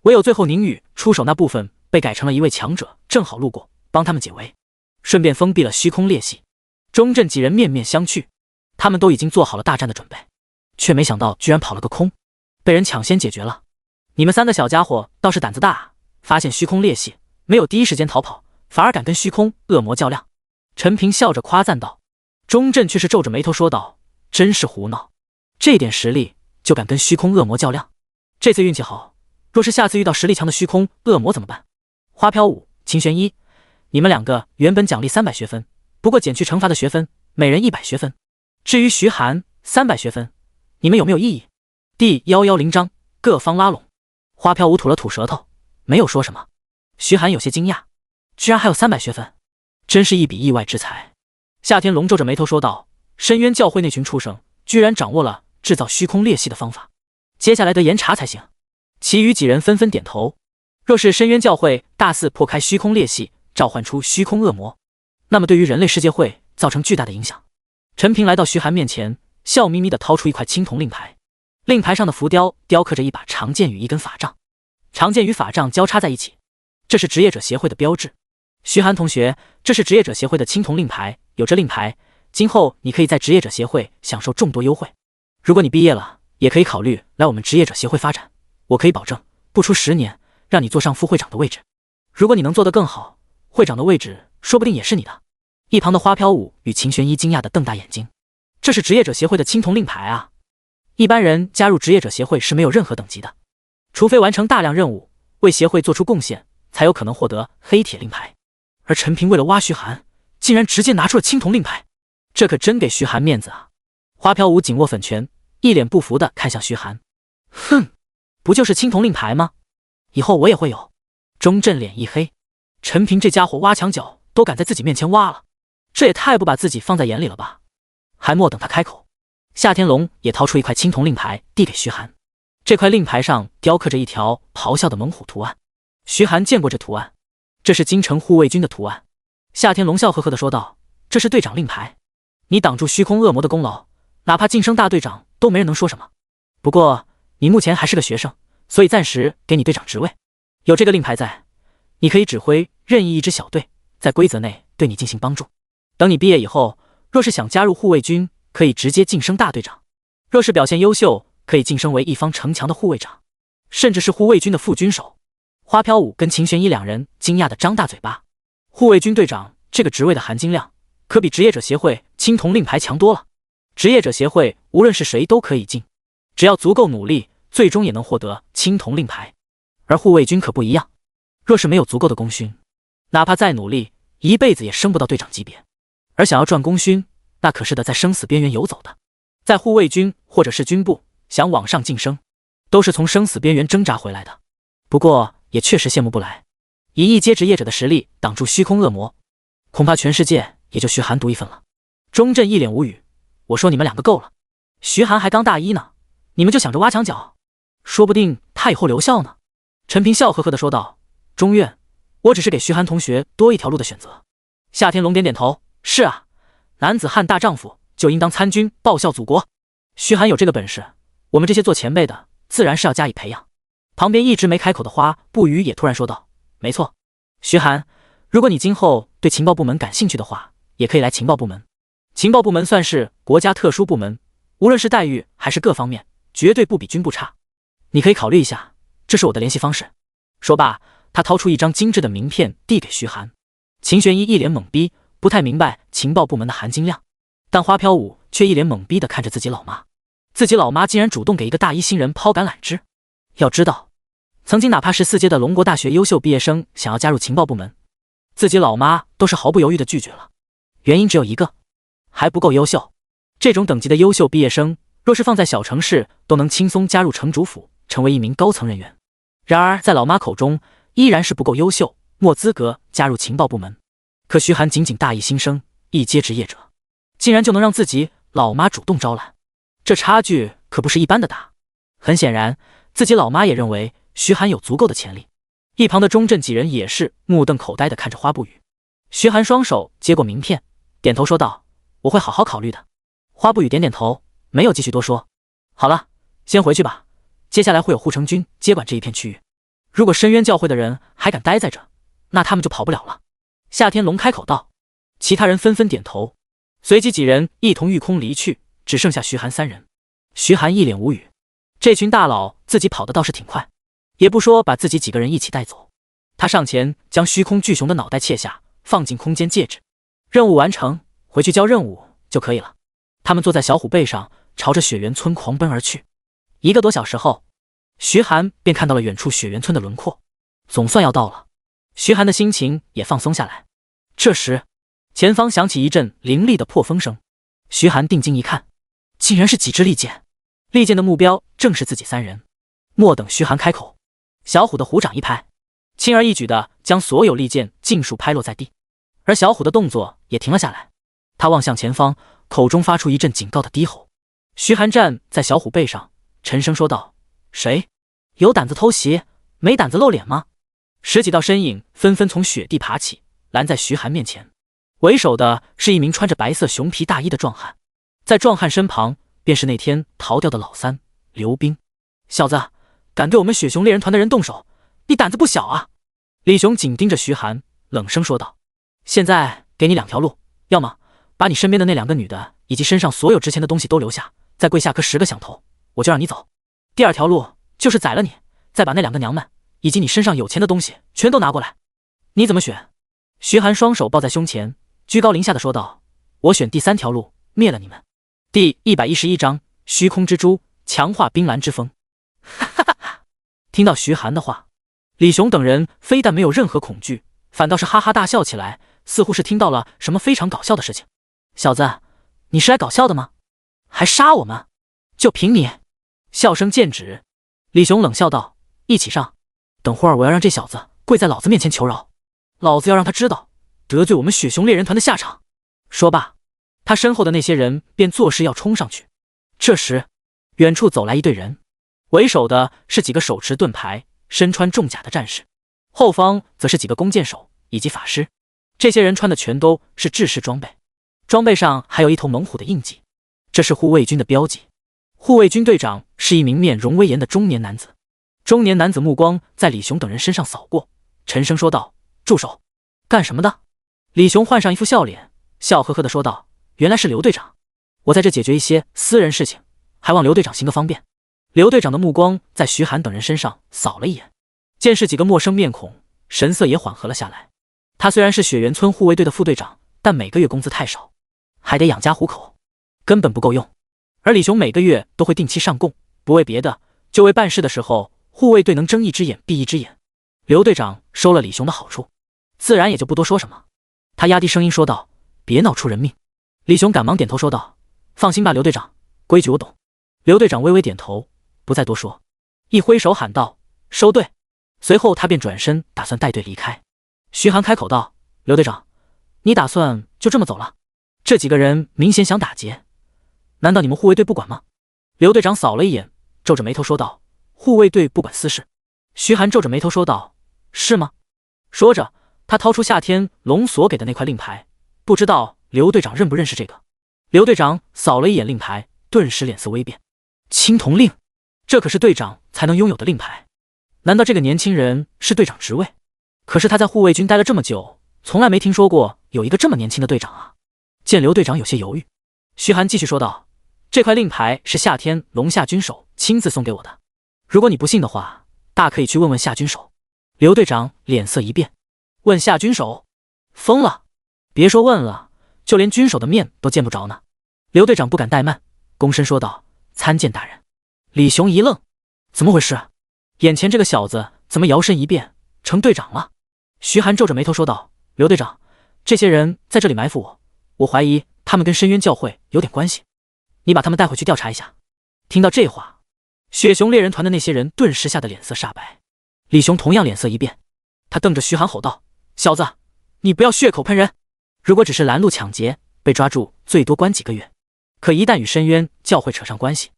唯有最后宁宇出手那部分被改成了一位强者正好路过，帮他们解围，顺便封闭了虚空裂隙。钟镇几人面面相觑，他们都已经做好了大战的准备，却没想到居然跑了个空，被人抢先解决了。你们3个小家伙倒是胆子大啊，发现虚空裂隙没有第一时间逃跑，反而敢跟虚空恶魔较量。陈平笑着夸赞道。钟镇却是皱着眉头说道：“真是胡闹，这点实力就敢跟虚空恶魔较量，这次运气好，若是下次遇到实力强的虚空恶魔怎么办？”花飘舞、秦玄一，你们2个原本奖励300学分，不过减去惩罚的学分，每人100学分。至于徐寒300学分，你们有没有异议？第110章各方拉拢。花飘舞吐了吐舌头，没有说什么。徐寒有些惊讶，居然还有300学分，真是一笔意外之财。夏天龙皱着眉头说道：“深渊教会那群畜生居然掌握了制造虚空裂隙的方法，接下来得严查才行。”其余几人纷纷点头。若是深渊教会大肆破开虚空裂隙，召唤出虚空恶魔，那么对于人类世界会造成巨大的影响。陈平来到徐寒面前，笑眯眯地掏出一块青铜令牌，令牌上的浮雕雕刻着一把长剑与一根法杖，长剑与法杖交叉在一起，这是职业者协会的标志。徐寒同学，这是职业者协会的青铜令牌，有这令牌，今后你可以在职业者协会享受众多优惠。如果你毕业了，也可以考虑来我们职业者协会发展，我可以保证，不出10年，让你坐上副会长的位置。如果你能做得更好，会长的位置说不定也是你的。一旁的花飘舞与秦玄一惊讶地瞪大眼睛，这是职业者协会的青铜令牌啊！一般人加入职业者协会是没有任何等级的，除非完成大量任务，为协会做出贡献，才有可能获得黑铁令牌。而陈平为了挖徐寒，竟然直接拿出了青铜令牌，这可真给徐寒面子啊！花飘舞紧握粉拳，一脸不服地看向徐寒，哼，不就是青铜令牌吗？以后我也会有。钟镇脸一黑，陈平这家伙挖墙脚都敢在自己面前挖了，这也太不把自己放在眼里了吧。还莫等他开口，夏天龙也掏出一块青铜令牌递给徐寒。这块令牌上雕刻着一条咆哮的猛虎图案。徐寒见过这图案，这是京城护卫军的图案。夏天龙笑呵呵地说道，这是队长令牌，你挡住虚空恶魔的功劳，哪怕晋升大队长都没人能说什么。不过你目前还是个学生，所以暂时给你队长职位。有这个令牌在，你可以指挥任意一支小队，在规则内对你进行帮助。等你毕业以后，若是想加入护卫军，可以直接晋升大队长，若是表现优秀，可以晋升为一方城墙的护卫长，甚至是护卫军的副军手。花飘舞跟秦玄一两人惊讶地张大嘴巴。护卫军队长这个职位的含金量可比职业者协会青铜令牌强多了。职业者协会无论是谁都可以进，只要足够努力，最终也能获得青铜令牌。而护卫军可不一样，若是没有足够的功勋，哪怕再努力，一辈子也升不到队长级别。而想要赚功勋，那可是得在生死边缘游走的。在护卫军或者是军部，想往上晋升，都是从生死边缘挣扎回来的。不过也确实羡慕不来，以一阶职业者的实力挡住虚空恶魔，恐怕全世界也就徐寒独一份了。钟镇一脸无语，我说你们两个够了，徐寒还刚大一呢，你们就想着挖墙脚，说不定他以后留校呢。陈平笑呵呵地说道，钟院，我只是给徐寒同学多一条路的选择。夏天龙点点头，是啊，男子汉大丈夫就应当参军报效祖国。徐寒有这个本事，我们这些做前辈的自然是要加以培养。旁边一直没开口的花不语也突然说道，没错，徐寒，如果你今后对情报部门感兴趣的话，也可以来情报部门。情报部门算是国家特殊部门，无论是待遇还是各方面，绝对不比军部差。你可以考虑一下，这是我的联系方式。说罢，他掏出一张精致的名片递给徐寒。秦玄一一脸懵逼，不太明白情报部门的含金量，但花飘舞却一脸懵逼地看着自己老妈。自己老妈竟然主动给一个大一新人抛橄榄枝。要知道，曾经哪怕是4阶的龙国大学优秀毕业生想要加入情报部门，自己老妈都是毫不犹豫地拒绝了。原因只有一个，还不够优秀。这种等级的优秀毕业生，若是放在小城市，都能轻松加入城主府，成为一名高层人员。然而在老妈口中，依然是不够优秀，没资格加入情报部门。可徐寒仅仅大一新生，一阶职业者，竟然就能让自己老妈主动招揽，这差距可不是一般的大。很显然，自己老妈也认为徐寒有足够的潜力。一旁的钟镇几人也是目瞪口呆地看着花不语。徐寒双手接过名片，点头说道，我会好好考虑的。花不语点点头，没有继续多说。好了，先回去吧，接下来会有护城军接管这一片区域，如果深渊教会的人还敢待在这，那他们就跑不了了。夏天龙开口道，其他人纷纷点头，随即几人一同御空离去，只剩下徐寒3人。徐寒一脸无语，这群大佬自己跑得倒是挺快，也不说把自己几个人一起带走。他上前将虚空巨熊的脑袋切下，放进空间戒指。任务完成，回去交任务就可以了。他们坐在小虎背上，朝着雪原村狂奔而去。1个多小时后，徐寒便看到了远处雪原村的轮廓，总算要到了。徐寒的心情也放松下来。这时，前方响起一阵凌厉的破风声。徐寒定睛一看，竟然是几支利箭，利箭的目标正是自己3人。莫等徐寒开口，小虎的虎掌一拍，轻而易举地将所有利箭尽数拍落在地，而小虎的动作也停了下来。他望向前方，口中发出一阵警告的低吼。徐寒站在小虎背上，沉声说道，谁？有胆子偷袭，没胆子露脸吗？10几道身影纷纷从雪地爬起，拦在徐寒面前。为首的是一名穿着白色熊皮大衣的壮汉，在壮汉身旁便是那天逃掉的老3刘冰。小子，敢对我们雪熊猎人团的人动手，你胆子不小啊！李雄紧盯着徐寒，冷声说道，现在给你2条路，要么把你身边的那2个女的以及身上所有值钱的东西都留下，再跪下磕10个响头，我就让你走。第2条路就是宰了你，再把那2个娘们以及你身上有钱的东西全都拿过来。你怎么选？徐寒双手抱在胸前，居高临下的说道，我选第3条路，灭了你们。第111章虚空之珠，强化冰蓝之风。哈哈哈哈！听到徐寒的话，李雄等人非但没有任何恐惧，反倒是哈哈大笑起来，似乎是听到了什么非常搞笑的事情。小子，你是来搞笑的吗？还杀我们？就凭你？笑声渐止，李雄冷笑道：“一起上，等会儿我要让这小子跪在老子面前求饶，老子要让他知道得罪我们雪熊猎人团的下场。”说罢，他身后的那些人便作势要冲上去。这时，远处走来一队人，为首的是几个手持盾牌、身穿重甲的战士，后方则是几个弓箭手以及法师。这些人穿的全都是制式装备，装备上还有一头猛虎的印记，这是护卫军的标记。护卫军队长是一名面容威严的中年男子。中年男子目光在李雄等人身上扫过，沉声说道：“住手！干什么的？”李雄换上一副笑脸，笑呵呵地说道：“原来是刘队长，我在这解决一些私人事情，还望刘队长行个方便。”刘队长的目光在徐寒等人身上扫了一眼，见是几个陌生面孔，神色也缓和了下来。他虽然是雪原村护卫队的副队长，但每个月工资太少，还得养家糊口，根本不够用。而李雄每个月都会定期上供，不为别的，就为办事的时候护卫队能睁一只眼闭一只眼。刘队长收了李雄的好处，自然也就不多说什么。他压低声音说道：“别闹出人命。”李雄赶忙点头说道：“放心吧，刘队长，规矩我懂。”刘队长微微点头，不再多说，一挥手喊道：“收队！”随后他便转身打算带队离开。徐寒开口道：“刘队长，你打算就这么走了？这几个人明显想打劫，难道你们护卫队不管吗？”刘队长扫了一眼，皱着眉头说道：“护卫队不管私事。”徐寒皱着眉头说道：“是吗？”说着，他掏出夏天龙所给的那块令牌，不知道刘队长认不认识这个。刘队长扫了一眼令牌，顿时脸色微变。青铜令，这可是队长才能拥有的令牌，难道这个年轻人是队长职位？可是他在护卫军待了这么久，从来没听说过有一个这么年轻的队长啊。见刘队长有些犹豫，徐寒继续说道：“这块令牌是夏天龙夏军守亲自送给我的，如果你不信的话，大可以去问问夏军守。”刘队长脸色一变：“问夏军守？疯了！别说问了，就连军守的面都见不着呢。”刘队长不敢怠慢，躬身说道：“参见大人。”李雄一愣：“怎么回事？眼前这个小子怎么摇身一变成队长了？”徐寒皱着眉头说道：“刘队长，这些人在这里埋伏我，我怀疑他们跟深渊教会有点关系，你把他们带回去调查一下。”听到这话，雪熊猎人团的那些人顿时吓得脸色煞白。李雄同样脸色一变，他瞪着徐寒吼道：“小子，你不要血口喷人！如果只是拦路抢劫，被抓住最多关几个月，可一旦与深渊教会扯上关系，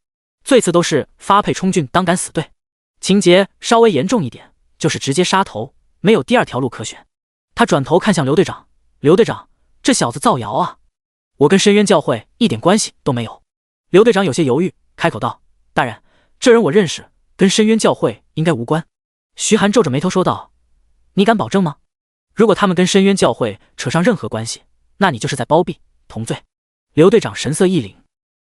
最次都是发配充军当敢死队，情节稍微严重一点就是直接杀头，没有第二条路可选。”他转头看向刘队长：“刘队长，这小子造谣啊！我跟深渊教会一点关系都没有。”刘队长有些犹豫，开口道：“大人，这人我认识，跟深渊教会应该无关。”徐寒皱着眉头说道：“你敢保证吗？如果他们跟深渊教会扯上任何关系，那你就是在包庇同罪。”刘队长神色一凛，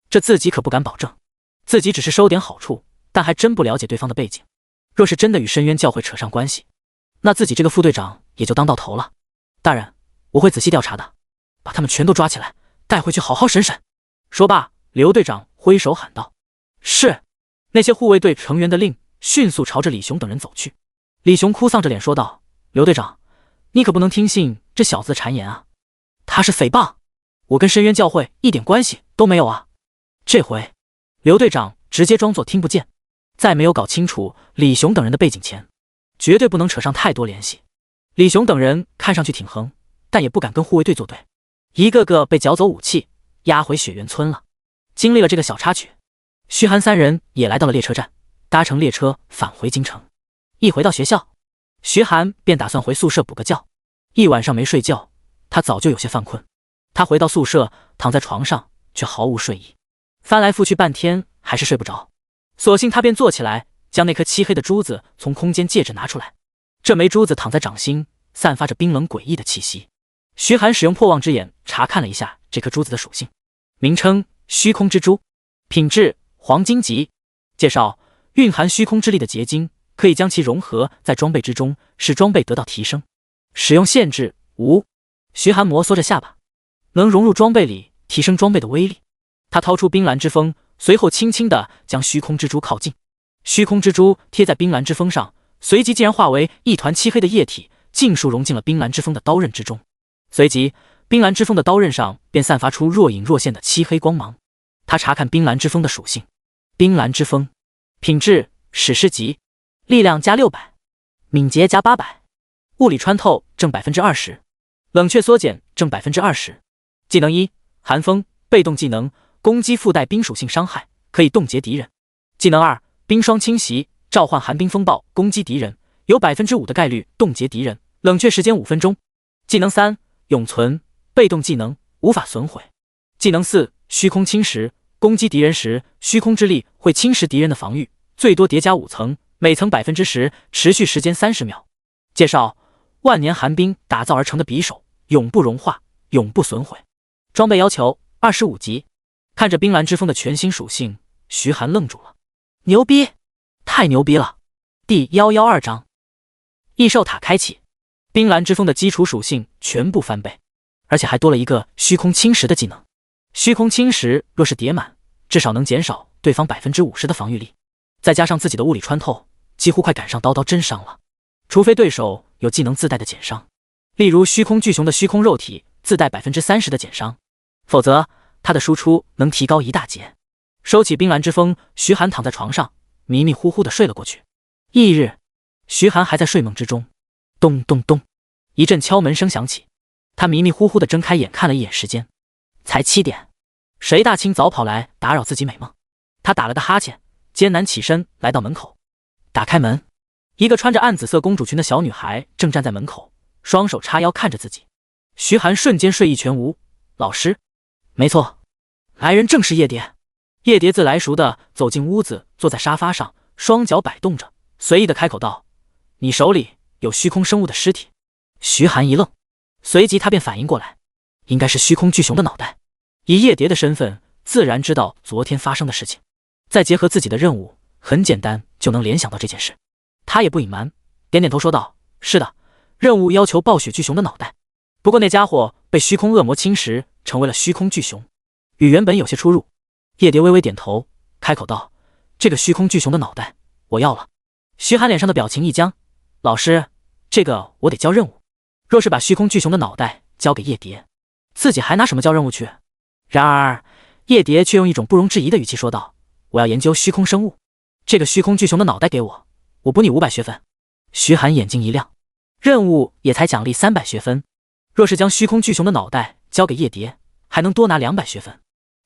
这自己可不敢保证，自己只是收点好处，但还真不了解对方的背景。若是真的与深渊教会扯上关系，那自己这个副队长也就当到头了。大人，我会仔细调查的，把他们全都抓起来，带回去好好审审。说罢，刘队长挥手喊道：“是。”那些护卫队成员的令迅速朝着李雄等人走去。李雄哭丧着脸说道：“刘队长，你可不能听信这小子的谗言啊！他是诽谤，我跟深渊教会一点关系都没有啊！”这回，刘队长直接装作听不见，在没有搞清楚李雄等人的背景前，绝对不能扯上太多联系。李雄等人看上去挺横，但也不敢跟护卫队作对，一个个被缴走武器，押回雪原村了。经历了这个小插曲，徐寒三人也来到了列车站，搭乘列车返回京城。一回到学校，徐寒便打算回宿舍补个觉。一晚上没睡觉，他早就有些犯困。他回到宿舍，躺在床上却毫无睡意，翻来覆去半天还是睡不着。索性他便坐起来，将那颗漆黑的珠子从空间戒指拿出来。这枚珠子躺在掌心，散发着冰冷诡异的气息。徐寒使用破望之眼查看了一下这颗珠子的属性，名称：虚空之珠，品质：黄金级。介绍：蕴含虚空之力的结晶，可以将其融合在装备之中，使装备得到提升。使用限制：无。徐寒摩挲着下巴，能融入装备里，提升装备的威力。他掏出冰蓝之锋，随后轻轻地将虚空之珠靠近。虚空之珠贴在冰蓝之锋上，随即竟然化为一团漆黑的液体，尽数融进了冰蓝之锋的刀刃之中。随即，冰蓝之锋的刀刃上便散发出若隐若现的漆黑光芒。他查看冰蓝之锋的属性：冰蓝之锋，品质：史诗级，力量加600，敏捷加800，物理穿透正20%，冷却缩减正20%。技能1：寒风，被动技能，攻击附带冰属性伤害，可以冻结敌人。技能2：冰霜侵袭，召唤寒冰风暴，攻击敌人，有5%的概率冻结敌人，冷却时间5分钟。技能3：永存，被动技能，无法损毁。技能4：虚空侵蚀，攻击敌人时，虚空之力会侵蚀敌人的防御，最多叠加5层，每层10%，持续时间30秒。介绍：万年寒冰打造而成的匕首，永不融化，永不损毁。装备要求25级。看着冰蓝之风的全新属性，徐寒愣住了。牛逼，太牛逼了！第112章，异兽塔开启。冰蓝之风的基础属性全部翻倍，而且还多了一个虚空侵蚀的技能。虚空侵蚀若是叠满，至少能减少对方50%的防御力，再加上自己的物理穿透，几乎快赶上刀刀真伤了。除非对手有技能自带的减伤，例如虚空巨熊的虚空肉体自带30%的减伤，否则他的输出能提高一大截。收起冰蓝之风，徐寒躺在床上，迷迷糊糊的睡了过去。翌日，徐寒还在睡梦之中，咚咚咚，一阵敲门声响起。他迷迷糊糊的睁开眼，看了一眼时间，才7点。谁大清早跑来打扰自己美梦？他打了个哈欠，艰难起身来到门口，打开门，一个穿着暗紫色公主裙的小女孩正站在门口，双手叉腰看着自己。徐寒瞬间睡意全无。老师？没错，来人正是叶蝶。叶蝶自来熟的走进屋子，坐在沙发上，双脚摆动着，随意的开口道：你手里有虚空生物的尸体。徐寒一愣，随即他便反应过来，应该是虚空巨熊的脑袋。以叶蝶的身份，自然知道昨天发生的事情，再结合自己的任务，很简单就能联想到这件事。他也不隐瞒，点点头说道：是的，任务要求暴雪巨熊的脑袋，不过那家伙被虚空恶魔侵蚀，成为了虚空巨熊，与原本有些出入。叶蝶微微点头，开口道：这个虚空巨熊的脑袋我要了。徐寒脸上的表情一僵，老师，这个我得交任务，若是把虚空巨熊的脑袋交给叶蝶，自己还拿什么交任务去？然而叶蝶却用一种不容置疑的语气说道：我要研究虚空生物，这个虚空巨熊的脑袋给我，我补你500学分。徐寒眼睛一亮，任务也才奖励300学分，若是将虚空巨熊的脑袋交给叶蝶，还能多拿200学分，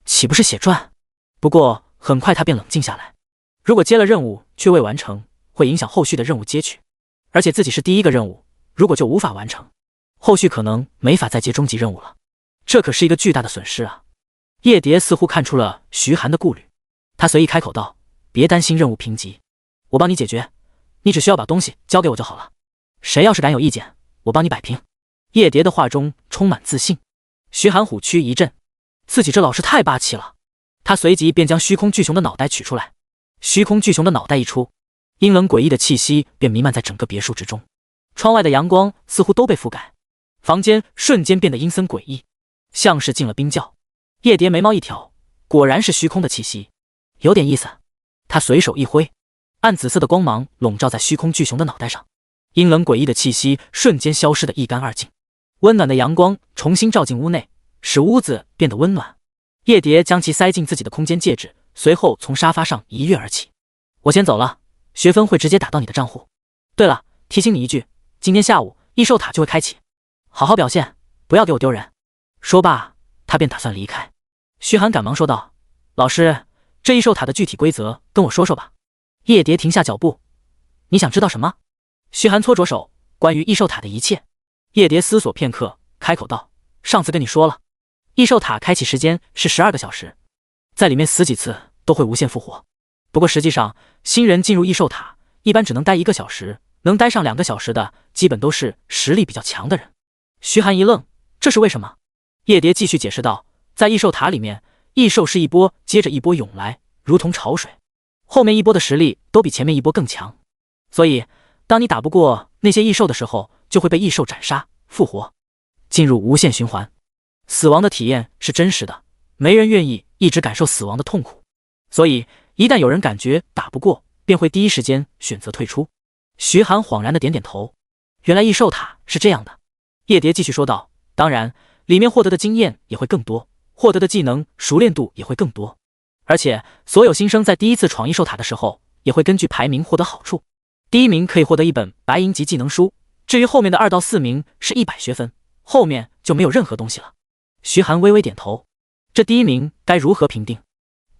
岂不是血赚？不过很快他便冷静下来，如果接了任务却未完成，会影响后续的任务接取，而且自己是第一个任务，如果就无法完成，后续可能没法再接终极任务了，这可是一个巨大的损失啊。叶蝶似乎看出了徐寒的顾虑，他随意开口道：别担心任务评级，我帮你解决，你只需要把东西交给我就好了，谁要是敢有意见，我帮你摆平。叶蝶的话中充满自信。徐寒虎躯一震，自己这老师太霸气了。他随即便将虚空巨熊的脑袋取出来，虚空巨熊的脑袋一出，阴冷诡异的气息便弥漫在整个别墅之中，窗外的阳光似乎都被覆盖，房间瞬间变得阴森诡异，像是进了冰窖。叶蝶眉毛一挑，果然是虚空的气息，有点意思。他随手一挥，暗紫色的光芒笼罩在虚空巨熊的脑袋上，阴冷诡异的气息瞬间消失得一干二净，温暖的阳光重新照进屋内，使屋子变得温暖。叶蝶将其塞进自己的空间戒指，随后从沙发上一跃而起。我先走了，学分会直接打到你的账户。对了，提醒你一句，今天下午异兽塔就会开启，好好表现，不要给我丢人。说罢，他便打算离开。徐寒赶忙说道：老师，这异兽塔的具体规则跟我说说吧。叶蝶停下脚步，你想知道什么？徐寒搓着手，关于异兽塔的一切。叶蝶思索片刻，开口道：上次跟你说了，异兽塔开启时间是12个小时，在里面死几次都会无限复活，不过实际上新人进入异兽塔一般只能待1个小时，能待上2个小时的基本都是实力比较强的人。徐寒一愣，这是为什么？叶蝶继续解释道：在异兽塔里面，异兽是一波接着一波涌来，如同潮水，后面一波的实力都比前面一波更强，所以当你打不过那些异兽的时候，就会被异兽斩杀复活，进入无限循环。死亡的体验是真实的，没人愿意一直感受死亡的痛苦，所以一旦有人感觉打不过，便会第一时间选择退出。徐寒恍然的点点头，原来异兽塔是这样的。叶蝶继续说道：当然里面获得的经验也会更多，获得的技能熟练度也会更多，而且所有新生在第一次闯异兽塔的时候也会根据排名获得好处。第一名可以获得一本白银级技能书，至于后面的2到4名是100学分，后面就没有任何东西了。徐寒微微点头，这第一名该如何评定？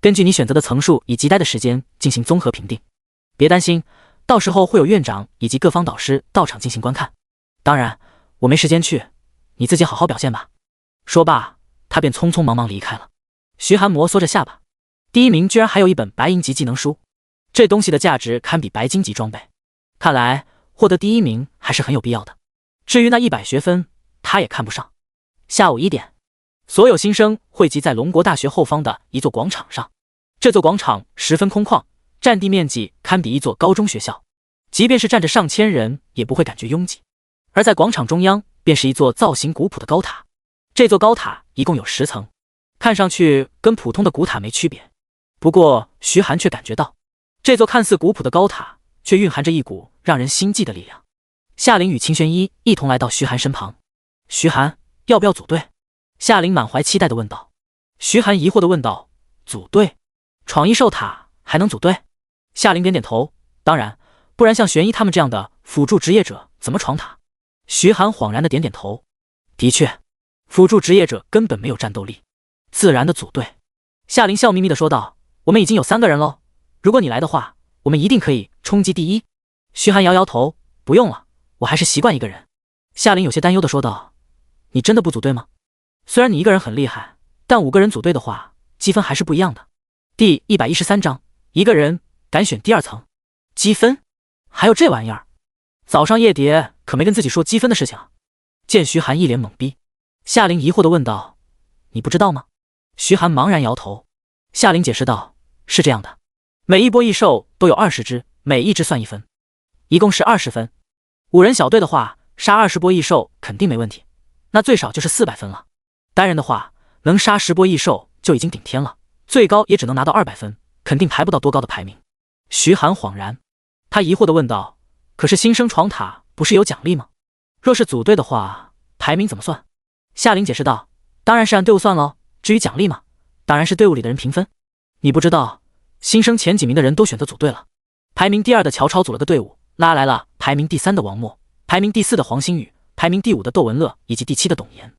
根据你选择的层数以及待的时间进行综合评定。别担心，到时候会有院长以及各方导师到场进行观看。当然，我没时间去，你自己好好表现吧。说罢，他便匆匆忙忙离开了。徐寒摩挲着下巴，第一名居然还有一本白银级技能书，这东西的价值堪比白金级装备。看来获得第一名还是很有必要的。至于那100学分，他也看不上。下午1点，所有新生汇集在龙国大学后方的一座广场上。这座广场十分空旷，占地面积堪比一座高中学校，即便是站着上千人也不会感觉拥挤。而在广场中央便是一座造型古朴的高塔，这座高塔一共有10层，看上去跟普通的古塔没区别。不过徐寒却感觉到，这座看似古朴的高塔却蕴含着一股让人心悸的力量。夏琳与秦玄一一同来到徐寒身旁。徐寒，要不要组队？夏琳满怀期待地问道。徐寒疑惑地问道，组队？闯异兽塔还能组队？夏琳点点头，当然，不然像玄一他们这样的辅助职业者怎么闯塔？徐寒恍然地点点头，的确，辅助职业者根本没有战斗力，自然的组队。夏琳笑眯眯地说道，我们已经有3个人喽，如果你来的话，我们一定可以冲击第一。徐寒摇摇头，不用了，我还是习惯一个人。夏琳有些担忧地说道，你真的不组队吗？虽然你一个人很厉害，但5个人组队的话，积分还是不一样的。第113章，一个人敢选第2层。积分？还有这玩意儿？早上叶蝶可没跟自己说积分的事情啊。见徐寒一脸懵逼，夏琳疑惑地问道，你不知道吗？徐寒茫然摇头。夏琳解释道，是这样的，每一波异兽都有20只，每一只算1分，一共是20分。5人小队的话，杀20波异兽肯定没问题，那最少就是400分了。单人的话，能杀10波异兽就已经顶天了，最高也只能拿到200分，肯定排不到多高的排名。徐寒恍然，他疑惑地问道，可是新生闯塔不是有奖励吗？若是组队的话，排名怎么算？夏琳解释道，当然是按队伍算咯，至于奖励嘛，当然是队伍里的人评分。你不知道，新生前几名的人都选择组队了。排名第2的乔超组了个队伍，拉来了排名第3的王默，排名第4的黄星宇，排名第5的窦文乐以及第7的董岩。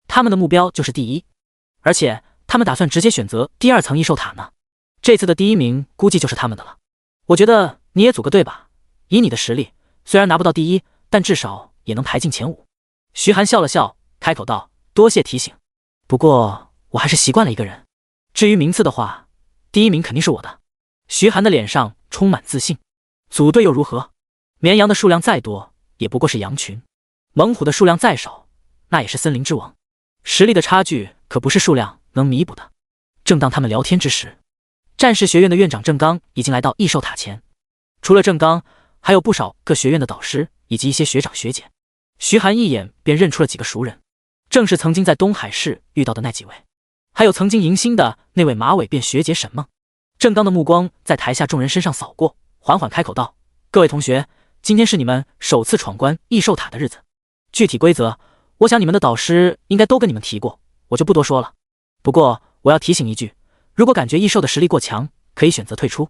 他们的目标就是第1，而且他们打算直接选择第2层异兽塔呢。这次的第1名估计就是他们的了。我觉得你也组个队吧，以你的实力，虽然拿不到第1，但至少也能排进前5。徐寒笑了笑，开口道，多谢提醒，不过我还是习惯了一个人。至于名次的话，第1名肯定是我的。徐寒的脸上充满自信。组队又如何？绵羊的数量再多，也不过是羊群；猛虎的数量再少，那也是森林之王。实力的差距可不是数量能弥补的。正当他们聊天之时，战士学院的院长郑刚已经来到异兽塔前。除了郑刚，还有不少各学院的导师以及一些学长学姐。徐寒一眼便认出了几个熟人，正是曾经在东海市遇到的那几位，还有曾经迎新的那位马尾辫学姐沈梦。郑刚的目光在台下众人身上扫过，缓缓开口道，各位同学，今天是你们首次闯关异兽塔的日子，具体规则我想你们的导师应该都跟你们提过，我就不多说了。不过我要提醒一句，如果感觉异兽的实力过强，可以选择退出，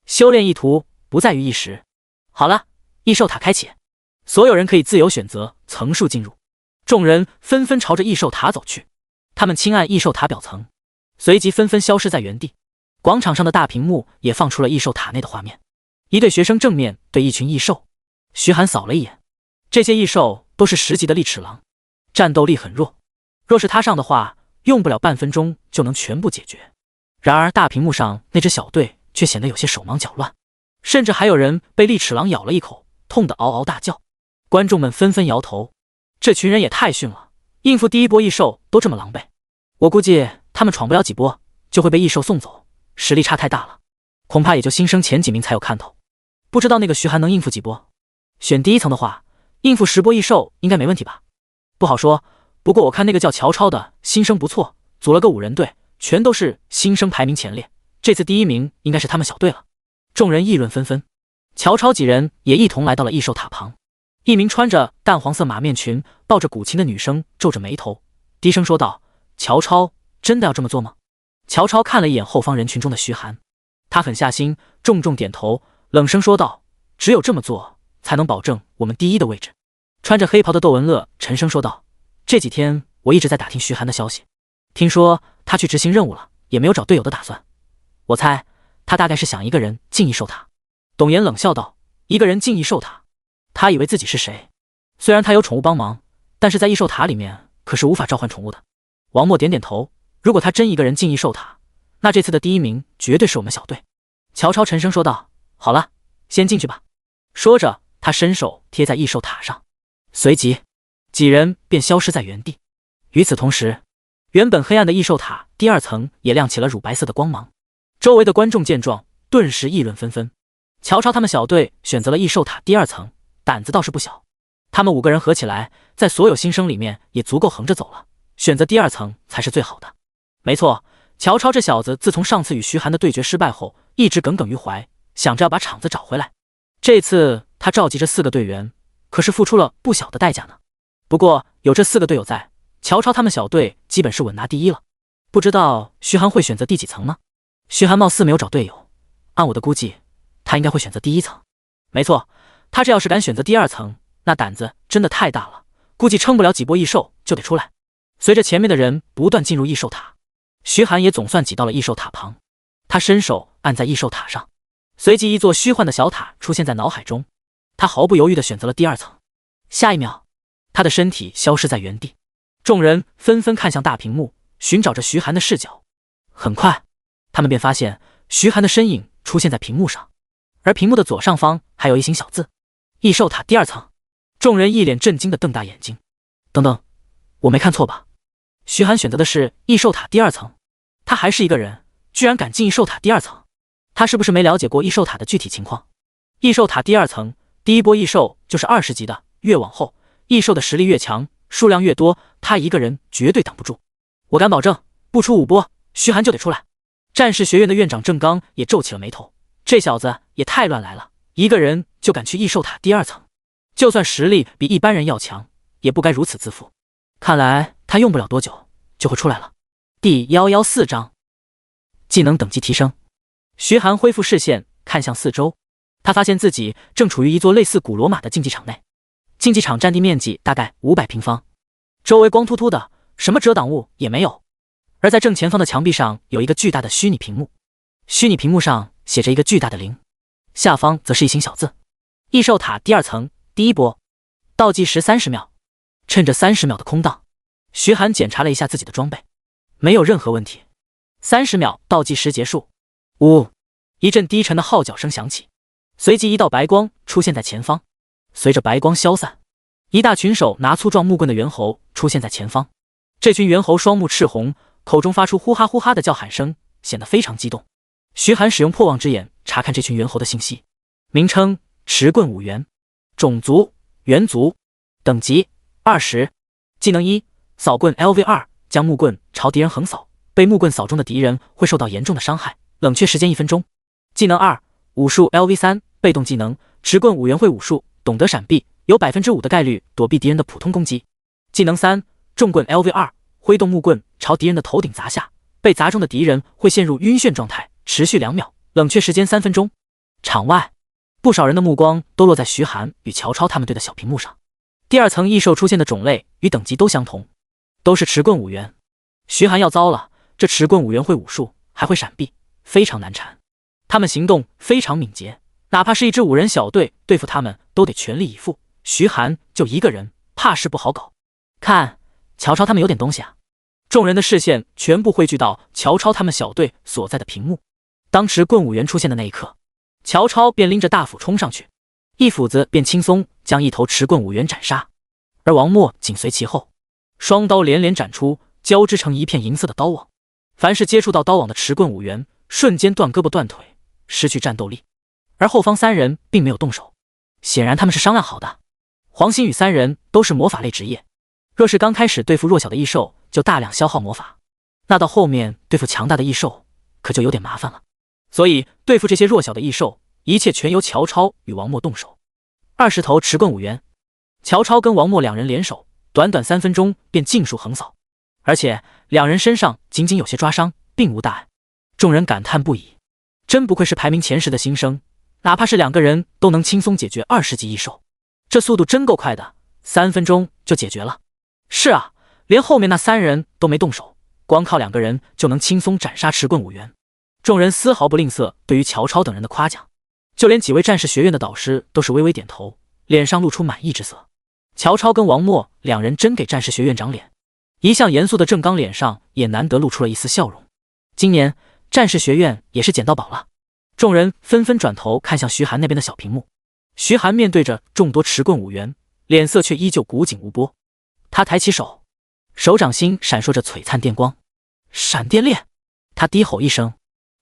修炼一途不在于一时。好了，异兽塔开启，所有人可以自由选择层数进入。众人纷纷朝着异兽塔走去，他们轻按异兽塔表层，随即纷纷消失在原地。广场上的大屏幕也放出了异兽塔内的画面，一队学生正面对一群异兽。徐寒扫了一眼，这些异兽都是10级的利齿狼，战斗力很弱，若是他上的话，用不了半分钟就能全部解决。然而大屏幕上那支小队却显得有些手忙脚乱，甚至还有人被利齿狼咬了一口，痛得嗷嗷大叫。观众们纷纷摇头，这群人也太逊了，应付第1波异兽都这么狼狈。我估计他们闯不了几波就会被异兽送走，实力差太大了，恐怕也就新生前几名才有看头。不知道那个徐寒能应付几波？选第1层的话，应付10波异兽应该没问题吧？不好说，不过我看那个叫乔超的新生不错，组了个5人队，全都是新生排名前列，这次第1名应该是他们小队了。众人议论纷纷，乔超几人也一同来到了异兽塔旁。一名穿着淡黄色马面裙、抱着古琴的女生皱着眉头，低声说道：“乔超，真的要这么做吗？”乔超看了一眼后方人群中的徐寒，他狠下心，重重点头，冷声说道：“只有这么做，才能保证我们第一的位置。”穿着黑袍的窦文乐沉声说道：“这几天我一直在打听徐寒的消息，听说他去执行任务了，也没有找队友的打算。我猜他大概是想一个人进异兽塔。”董岩冷笑道：“一个人进异兽塔？他以为自己是谁？虽然他有宠物帮忙，但是在异兽塔里面可是无法召唤宠物的。”王默点点头，如果他真一个人进异兽塔，那这次的第一名绝对是我们小队。乔超沉声说道：“好了，先进去吧。”说着，他伸手贴在异兽塔上，随即几人便消失在原地。与此同时，原本黑暗的异兽塔第二层也亮起了乳白色的光芒。周围的观众见状，顿时议论纷纷。乔超他们小队选择了异兽塔第二层，胆子倒是不小。他们5个人合起来，在所有新生里面也足够横着走了，选择第二层才是最好的。没错，乔超这小子自从上次与徐寒的对决失败后，一直耿耿于怀，想着要把场子找回来。这次他召集这4个队员，可是付出了不小的代价呢。不过有这4个队友在，乔超他们小队基本是稳拿第一了。不知道徐寒会选择第几层呢？徐寒貌似没有找队友，按我的估计，他应该会选择第1层。没错，他这要是敢选择第2层，那胆子真的太大了，估计撑不了几波异兽就得出来。随着前面的人不断进入异兽塔，徐寒也总算挤到了异兽塔旁。他伸手按在异兽塔上，随即一座虚幻的小塔出现在脑海中。他毫不犹豫地选择了第2层。下一秒，他的身体消失在原地。众人纷纷看向大屏幕，寻找着徐寒的视角。很快，他们便发现徐寒的身影出现在屏幕上，而屏幕的左上方还有一行小字：异兽塔第2层。众人一脸震惊地瞪大眼睛。等等，我没看错吧？徐寒选择的是异兽塔第2层，他还是一个人，居然敢进异兽塔第2层，他是不是没了解过异兽塔的具体情况？异兽塔第2层，第一波异兽就是20级的，越往后，异兽的实力越强，数量越多，他一个人绝对挡不住。我敢保证，不出5波，徐寒就得出来。战士学院的院长郑刚也皱起了眉头，这小子也太乱来了，一个人就敢去异兽塔第2层，就算实力比一般人要强，也不该如此自负。看来他用不了多久就会出来了。第114章技能等级提升。徐寒恢复视线，看向四周，他发现自己正处于一座类似古罗马的竞技场内。竞技场占地面积大概500平方，周围光秃秃的，什么遮挡物也没有。而在正前方的墙壁上有一个巨大的虚拟屏幕，虚拟屏幕上写着一个巨大的0，下方则是一行小字：异兽塔第2层，第1波，倒计时30秒。趁着30秒的空档，徐寒检查了一下自己的装备，没有任何问题。30秒倒计时结束。呜，一阵低沉的号角声响起，随即一道白光出现在前方。随着白光消散，一大群手拿粗壮木棍的猿猴出现在前方。这群猿猴双目赤红，口中发出呼哈呼哈的叫喊声，显得非常激动。徐寒使用破望之眼查看这群猿猴的信息：名称持棍5猿，种族猿族，等级20，技能1，扫棍 LV2，将木棍朝敌人横扫，被木棍扫中的敌人会受到严重的伤害，冷却时间1分钟。技能2，武术 LV3，被动技能，持棍5猿会武术，懂得闪避，有 5% 的概率躲避敌人的普通攻击。技能3，重棍 LV2，挥动木棍朝敌人的头顶砸下，被砸中的敌人会陷入晕眩状态，持续2秒，冷却时间3分钟。场外，不少人的目光都落在徐寒与乔超他们队的小屏幕上。第2层异兽出现的种类与等级都相同，都是持棍5猿。徐寒要糟了，这持棍5猿会武术，还会闪避，非常难缠。他们行动非常敏捷，哪怕是一支5人小队对付他们都得全力以赴。徐寒就一个人，怕是不好搞。看，乔超他们有点东西啊！众人的视线全部汇聚到乔超他们小队所在的屏幕。当持棍5猿出现的那一刻，乔超便拎着大斧冲上去，一斧子便轻松将一头持棍5猿斩杀，而王默紧随其后，双刀连连斩出，交织成一片银色的刀网。凡是接触到刀网的持棍5猿，瞬间断胳膊断腿，失去战斗力。而后方3人并没有动手，显然他们是商量好的。黄星宇3人都是魔法类职业，若是刚开始对付弱小的异兽就大量消耗魔法，那到后面对付强大的异兽可就有点麻烦了。所以对付这些弱小的异兽，一切全由乔超与王默动手。20头持棍5猿，乔超跟王默2人联手，短短3分钟便尽数横扫，而且2人身上仅仅有些抓伤，并无大碍。众人感叹不已，真不愧是排名前10的新生，哪怕是2个人都能轻松解决20级异兽，这速度真够快的，3分钟就解决了。是啊，连后面那3人都没动手，光靠2个人就能轻松斩杀持棍5员。众人丝毫不吝啬对于乔超等人的夸奖，就连几位战士学院的导师都是微微点头，脸上露出满意之色。乔超跟王默2人真给战士学院长脸，一向严肃的郑刚脸上也难得露出了一丝笑容。今年战士学院也是捡到宝了。众人纷纷转头看向徐寒那边的小屏幕，徐寒面对着众多持棍5员，脸色却依旧古井无波。他抬起手，手掌心闪烁着璀璨电光，闪电链。他低吼一声，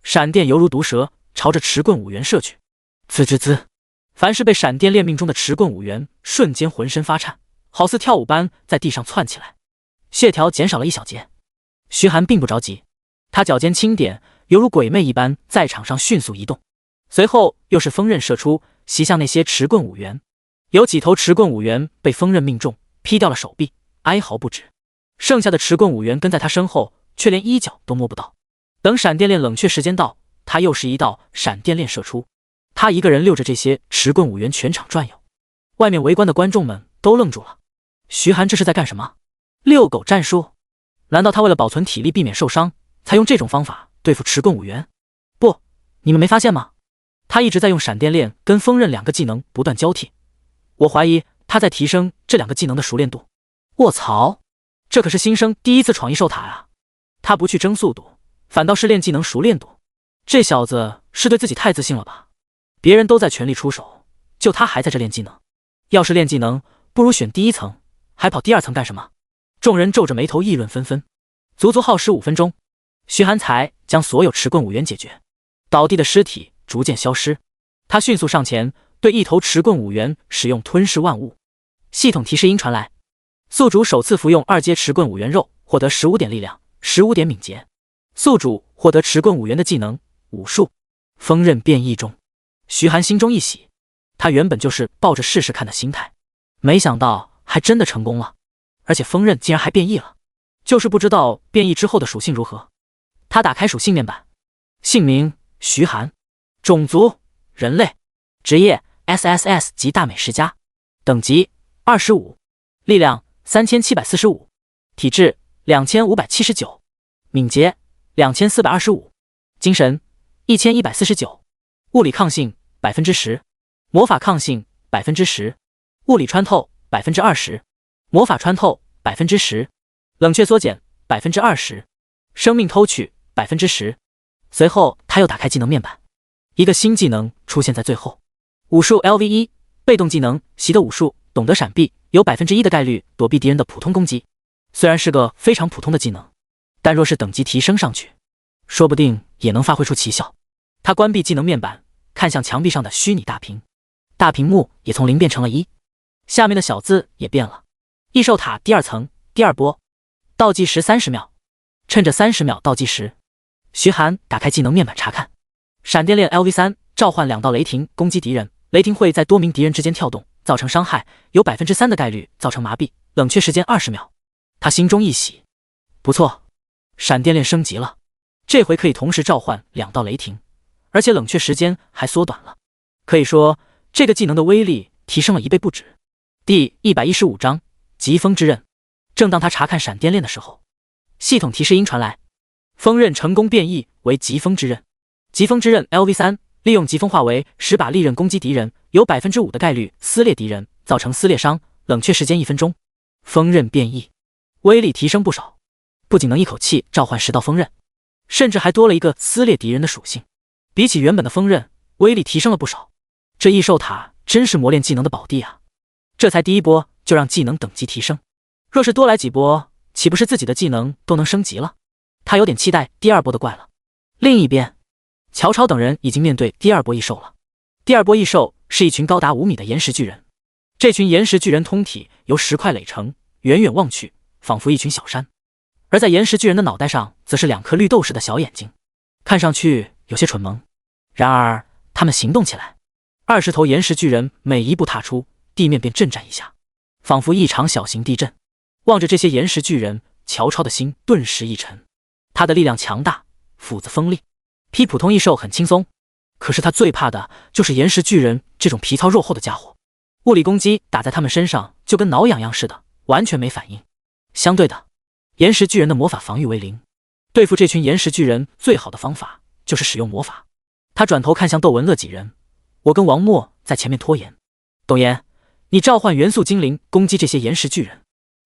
闪电犹如毒蛇朝着持棍5员射去。滋滋滋，凡是被闪电链命中的持棍5员瞬间浑身发颤，好似跳舞般在地上窜起来，线条减少了1小节。徐寒并不着急，他脚尖轻点，犹如鬼魅一般在场上迅速移动，随后又是锋刃射出，袭向那些持棍5员。有几头持棍5员被锋刃命中，劈掉了手臂，哀嚎不止。剩下的持棍5员跟在他身后，却连衣角都摸不到。等闪电链冷却时间到，他又是一道闪电链射出。他一个人溜着这些持棍5员全场转悠，外面围观的观众们都愣住了。徐寒这是在干什么？遛狗战术？难道他为了保存体力避免受伤，才用这种方法对付持棍5员？不，你们没发现吗？他一直在用闪电链跟锋刃2个技能不断交替，我怀疑他在提升这2个技能的熟练度。卧槽，这可是新生第一次闯异兽塔啊！他不去争速度，反倒是练技能熟练度，这小子是对自己太自信了吧？别人都在全力出手，就他还在这练技能。要是练技能，不如选第1层，还跑第2层干什么？众人皱着眉头议论纷纷。足足耗时5分钟，徐寒才将所有持棍5员解决，倒地的尸体逐渐消失。他迅速上前，对一头持棍5员使用吞噬万物。系统提示音传来，宿主首次服用2阶持棍5员肉，获得15点力量，15点敏捷。宿主获得持棍5员的技能武术锋刃变异中。徐寒心中一喜，他原本就是抱着试试看的心态，没想到还真的成功了，而且锋刃竟然还变异了，就是不知道变异之后的属性如何。他打开属性面板，姓名徐寒，种族人类，职业 SSS 级大美食家，等级25，力量3745，体质2579，敏捷2425，精神1149，物理抗性10%，魔法抗性10%，物理穿透20%，魔法穿透10%，冷却缩减20%，生命偷取10%。随后他又打开技能面板，一个新技能出现在最后，武术 LV1，被动技能习得武术，懂得闪避，有1%的概率躲避敌人的普通攻击。虽然是个非常普通的技能，但若是等级提升上去，说不定也能发挥出奇效。他关闭技能面板，看向墙壁上的虚拟大屏，大屏幕也从0变成了1，下面的小字也变了。异兽塔第2层第2波，倒计时30秒。趁着30秒倒计时，徐寒打开技能面板查看。闪电链 LV3，召唤2道雷霆攻击敌人，雷霆会在多名敌人之间跳动，造成伤害，有3%的概率造成麻痹，冷却时间20秒。他心中一喜，不错，闪电链升级了，这回可以同时召唤2道雷霆，而且冷却时间还缩短了，可以说这个技能的威力提升了1倍不止。第115章疾风之刃。正当他查看闪电链的时候，系统提示音传来，锋刃成功变异为疾风之刃。疾风之刃 LV3，利用疾风化为10把利刃攻击敌人，有5%的概率撕裂敌人，造成撕裂伤，冷却时间1分钟。锋刃变异，威力提升不少，不仅能一口气召唤10道锋刃，甚至还多了一个撕裂敌人的属性，比起原本的锋刃，威力提升了不少。这异兽塔真是磨练技能的宝地啊！这才第1波就让技能等级提升，若是多来几波，岂不是自己的技能都能升级了？他有点期待第2波的怪了。另一边，乔超等人已经面对第2波异兽了。第2波异兽是一群高达5米的岩石巨人，这群岩石巨人通体由石块垒成，远远望去仿佛一群小山，而在岩石巨人的脑袋上则是2颗绿豆似的小眼睛，看上去有些蠢萌。然而他们行动起来，20头岩石巨人每一步踏出，地面便震颤一下，仿佛一场小型地震。望着这些岩石巨人，乔超的心顿时一沉。他的力量强大，斧子锋利，劈普通异兽很轻松，可是他最怕的就是岩石巨人这种皮糙肉厚的家伙，物理攻击打在他们身上就跟挠痒痒似的，完全没反应。相对的，岩石巨人的魔法防御为零，对付这群岩石巨人最好的方法就是使用魔法。他转头看向窦文乐几人，我跟王默在前面拖延，董岩，你召唤元素精灵攻击这些岩石巨人，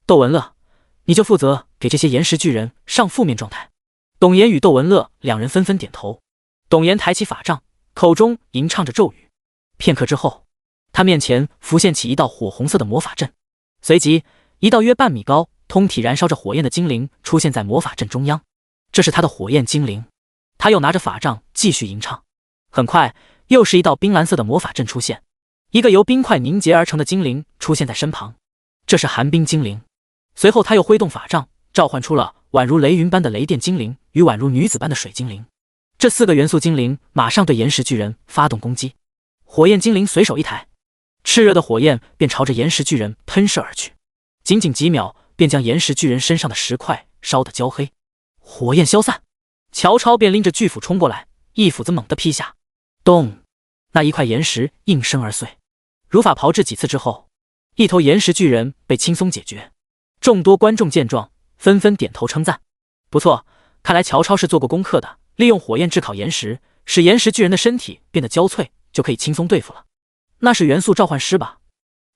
窦文乐，你就负责给这些岩石巨人上负面状态。董岩与窦文乐两人纷纷点头。董岩抬起法杖，口中吟唱着咒语。片刻之后，他面前浮现起一道火红色的魔法阵，随即一道约半米高、通体燃烧着火焰的精灵出现在魔法阵中央。这是他的火焰精灵。他又拿着法杖继续吟唱。很快，又是一道冰蓝色的魔法阵出现，一个由冰块凝结而成的精灵出现在身旁，这是寒冰精灵。随后他又挥动法杖，召唤出了宛如雷云般的雷电精灵与宛如女子般的水精灵。这4个元素精灵马上对岩石巨人发动攻击。火焰精灵随手一抬，炽热的火焰便朝着岩石巨人喷射而去，仅仅几秒便将岩石巨人身上的石块烧得焦黑。火焰消散，乔超便拎着巨斧冲过来，一斧子猛地劈下，咚！那一块岩石应声而碎。如法炮制几次之后，一头岩石巨人被轻松解决。众多观众见状，纷纷点头称赞。不错，看来乔超是做过功课的，利用火焰炙烤岩石，使岩石巨人的身体变得焦脆，就可以轻松对付了。那是元素召唤师吧？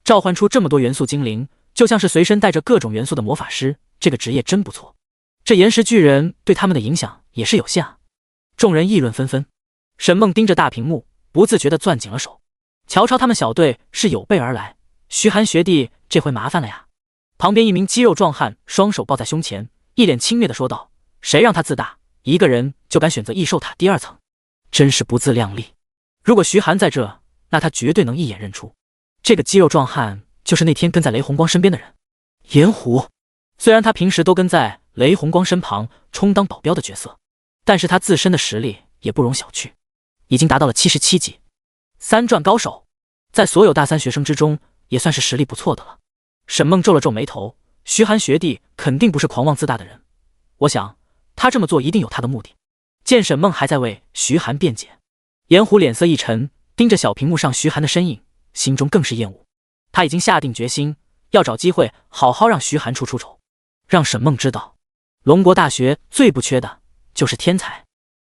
召唤出这么多元素精灵，就像是随身带着各种元素的魔法师，这个职业真不错。这岩石巨人对他们的影响也是有限啊。众人议论纷纷。沈梦盯着大屏幕，不自觉地攥紧了手。乔超他们小队是有备而来，徐寒学弟这回麻烦了呀。旁边一名肌肉壮汉双手抱在胸前，一脸轻蔑地说道：谁让他自大，一个人就敢选择异兽塔第2层，真是不自量力。如果徐寒在这，那他绝对能一眼认出，这个肌肉壮汉就是那天跟在雷红光身边的人，炎虎。虽然他平时都跟在雷红光身旁充当保镖的角色，但是他自身的实力也不容小觑，已经达到了77级，3转高手，在所有大3学生之中也算是实力不错的了。沈梦皱了皱眉头，徐寒学弟肯定不是狂妄自大的人，我想他这么做一定有他的目的。见沈梦还在为徐寒辩解，炎虎脸色一沉，盯着小屏幕上徐寒的身影，心中更是厌恶。他已经下定决心，要找机会好好让徐寒出丑，让沈梦知道，龙国大学最不缺的就是天才。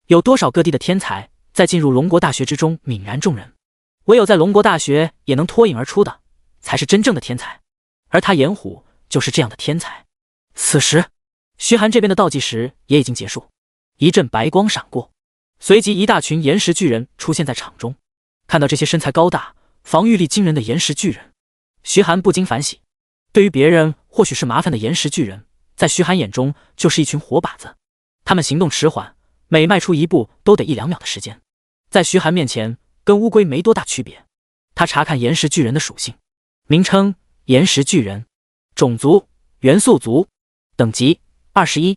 有多少各地的天才在进入龙国大学之中泯然众人，唯有在龙国大学也能脱颖而出的，才是真正的天才。而他炎虎就是这样的天才。此时，徐寒这边的倒计时也已经结束，一阵白光闪过，随即一大群岩石巨人出现在场中。看到这些身材高大、防御力惊人的岩石巨人，徐寒不禁反喜。对于别人或许是麻烦的岩石巨人，在徐寒眼中就是一群活靶子。他们行动迟缓，每迈出一步都得1-2秒的时间，在徐寒面前跟乌龟没多大区别。他查看岩石巨人的属性，名称：岩石巨人，种族：元素族，等级：21，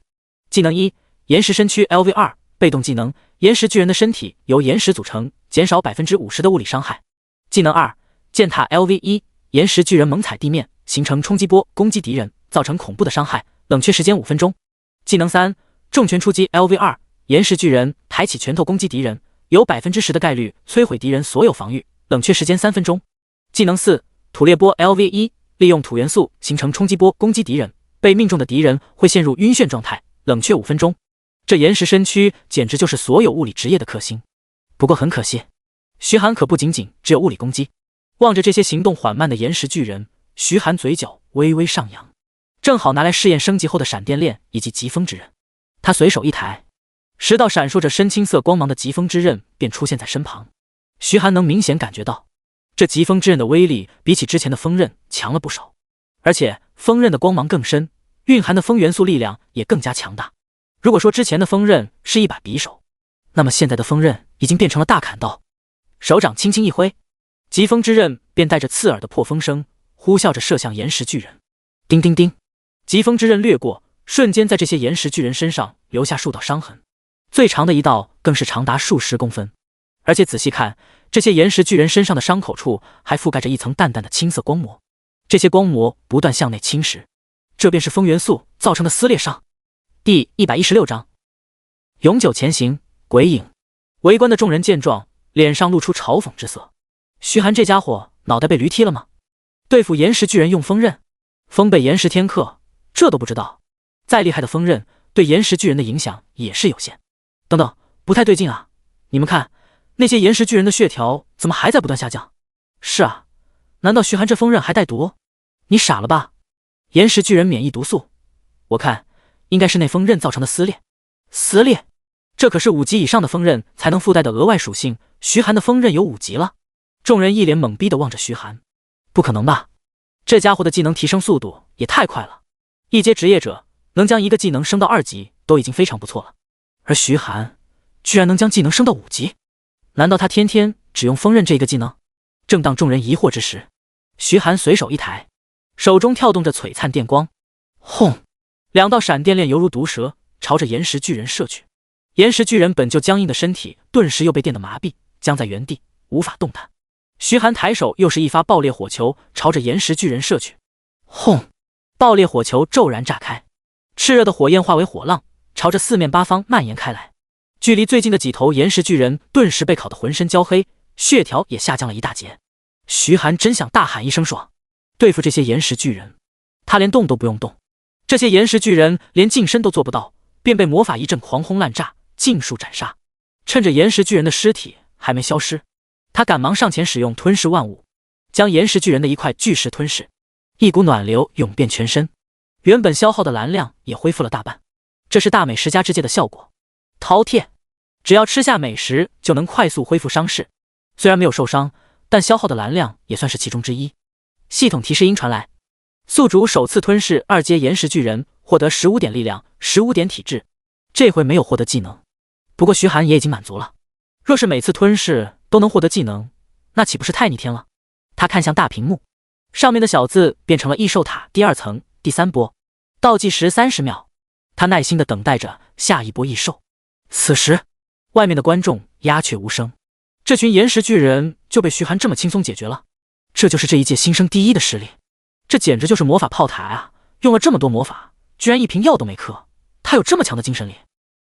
技能1：岩石身躯 LV2，被动技能：岩石巨人的身体由岩石组成，减少 50% 的物理伤害。技能2：践踏 LV1，岩石巨人猛踩地面，形成冲击波攻击敌人，造成恐怖的伤害，冷却时间5分钟。技能3：重拳出击 LV2，岩石巨人抬起拳头攻击敌人，有 10% 的概率摧毁敌人所有防御，冷却时间3分钟。技能4：土裂波 LV1，利用土元素形成冲击波攻击敌人，被命中的敌人会陷入晕眩状态，冷却5分钟。这岩石身躯简直就是所有物理职业的克星。不过很可惜，徐寒可不仅仅只有物理攻击。望着这些行动缓慢的岩石巨人，徐寒嘴角微微上扬，正好拿来试验升级后的闪电链以及疾风之刃。他随手一抬，10道闪烁着深青色光芒的疾风之刃便出现在身旁。徐寒能明显感觉到，这疾风之刃的威力比起之前的风刃强了不少，而且风刃的光芒更深，蕴含的风元素力量也更加强大。如果说之前的风刃是一把匕首，那么现在的风刃已经变成了大砍刀。手掌轻轻一挥，疾风之刃便带着刺耳的破风声呼啸着射向岩石巨人。叮叮叮，疾风之刃掠过，瞬间在这些岩石巨人身上留下数道伤痕，最长的一道更是长达数十公分。而且仔细看，这些岩石巨人身上的伤口处还覆盖着一层淡淡的青色光膜，这些光膜不断向内侵蚀，这便是风元素造成的撕裂伤。第116章永久前行鬼影。围观的众人见状，脸上露出嘲讽之色。徐寒这家伙脑袋被驴踢了吗？对付岩石巨人用风刃，风被岩石天克，这都不知道。再厉害的风刃对岩石巨人的影响也是有限。等等，不太对劲啊！你们看，那些岩石巨人的血条怎么还在不断下降？是啊，难道徐寒这风刃还带毒？你傻了吧？岩石巨人免疫毒素，我看应该是那风刃造成的撕裂。撕裂？这可是5级以上的风刃才能附带的额外属性，徐寒的风刃有5级了。众人一脸懵逼地望着徐寒，不可能吧？这家伙的技能提升速度也太快了，一阶职业者能将一个技能升到2级都已经非常不错了，而徐寒居然能将技能升到5级，难道他天天只用风刃这个技能？正当众人疑惑之时，徐寒随手一抬，手中跳动着璀璨电光，轰！2道闪电链犹如毒蛇朝着岩石巨人射去。岩石巨人本就僵硬的身体顿时又被电得麻痹，僵在原地无法动弹。徐寒抬手又是一发爆裂火球朝着岩石巨人射去，轰！爆裂火球骤然炸开，炽热的火焰化为火浪，朝着4面8方蔓延开来。距离最近的几头岩石巨人顿时被烤得浑身焦黑，血条也下降了一大截。徐寒真想大喊一声爽！对付这些岩石巨人，他连动都不用动。这些岩石巨人连近身都做不到，便被魔法一阵狂轰滥炸，尽数斩杀。趁着岩石巨人的尸体还没消失，他赶忙上前使用吞噬万物，将岩石巨人的一块巨石吞噬。一股暖流涌遍全身，原本消耗的蓝量也恢复了大半。这是大美食家之戒的效果。饕餮，只要吃下美食就能快速恢复伤势，虽然没有受伤，但消耗的蓝量也算是其中之一。系统提示音传来，宿主首次吞噬2阶岩石巨人，获得15点力量，15点体质。这回没有获得技能，不过徐寒也已经满足了。若是每次吞噬都能获得技能，那岂不是太逆天了？他看向大屏幕，上面的小字变成了异兽塔第2层第3波，倒计时30秒。他耐心地等待着下一波异兽。此时，外面的观众鸦雀无声。这群岩石巨人就被徐寒这么轻松解决了，这就是这一届新生第一的实力。这简直就是魔法炮塔啊！用了这么多魔法，居然一瓶药都没嗑，他有这么强的精神力。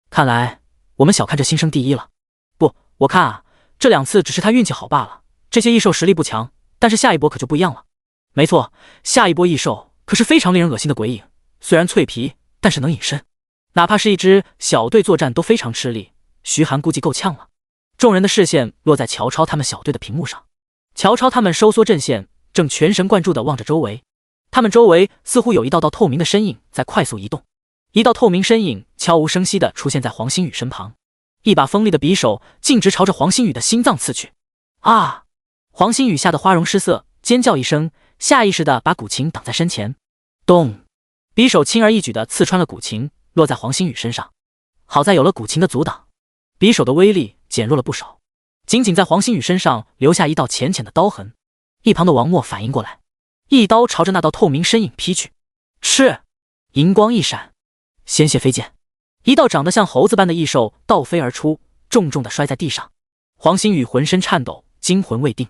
看来我们小看这新生第一了。不，我看啊，这2次只是他运气好罢了。这些异兽实力不强，但是下一波可就不一样了。没错，下一波异兽可是非常令人恶心的鬼影，虽然脆皮，但是能隐身，哪怕是一支小队作战都非常吃力。徐寒估计够呛了。众人的视线落在乔超他们小队的屏幕上，乔超他们收缩阵线，正全神贯注地望着周围。他们周围似乎有一道道透明的身影在快速移动，一道透明身影悄无声息地出现在黄星宇身旁，一把锋利的匕首径直朝着黄星宇的心脏刺去。啊！黄星宇吓得花容失色，尖叫一声，下意识地把古琴挡在身前。咚！匕首轻而易举地刺穿了古琴，落在黄星宇身上。好在有了古琴的阻挡，匕首的威力减弱了不少，仅仅在黄星宇身上留下一道浅浅的刀痕。一旁的王默反应过来，一刀朝着那道透明身影劈去。赤！银光一闪，鲜血飞溅，一道长得像猴子般的异兽倒飞而出，重重地摔在地上。黄星宇浑身颤抖，惊魂未定。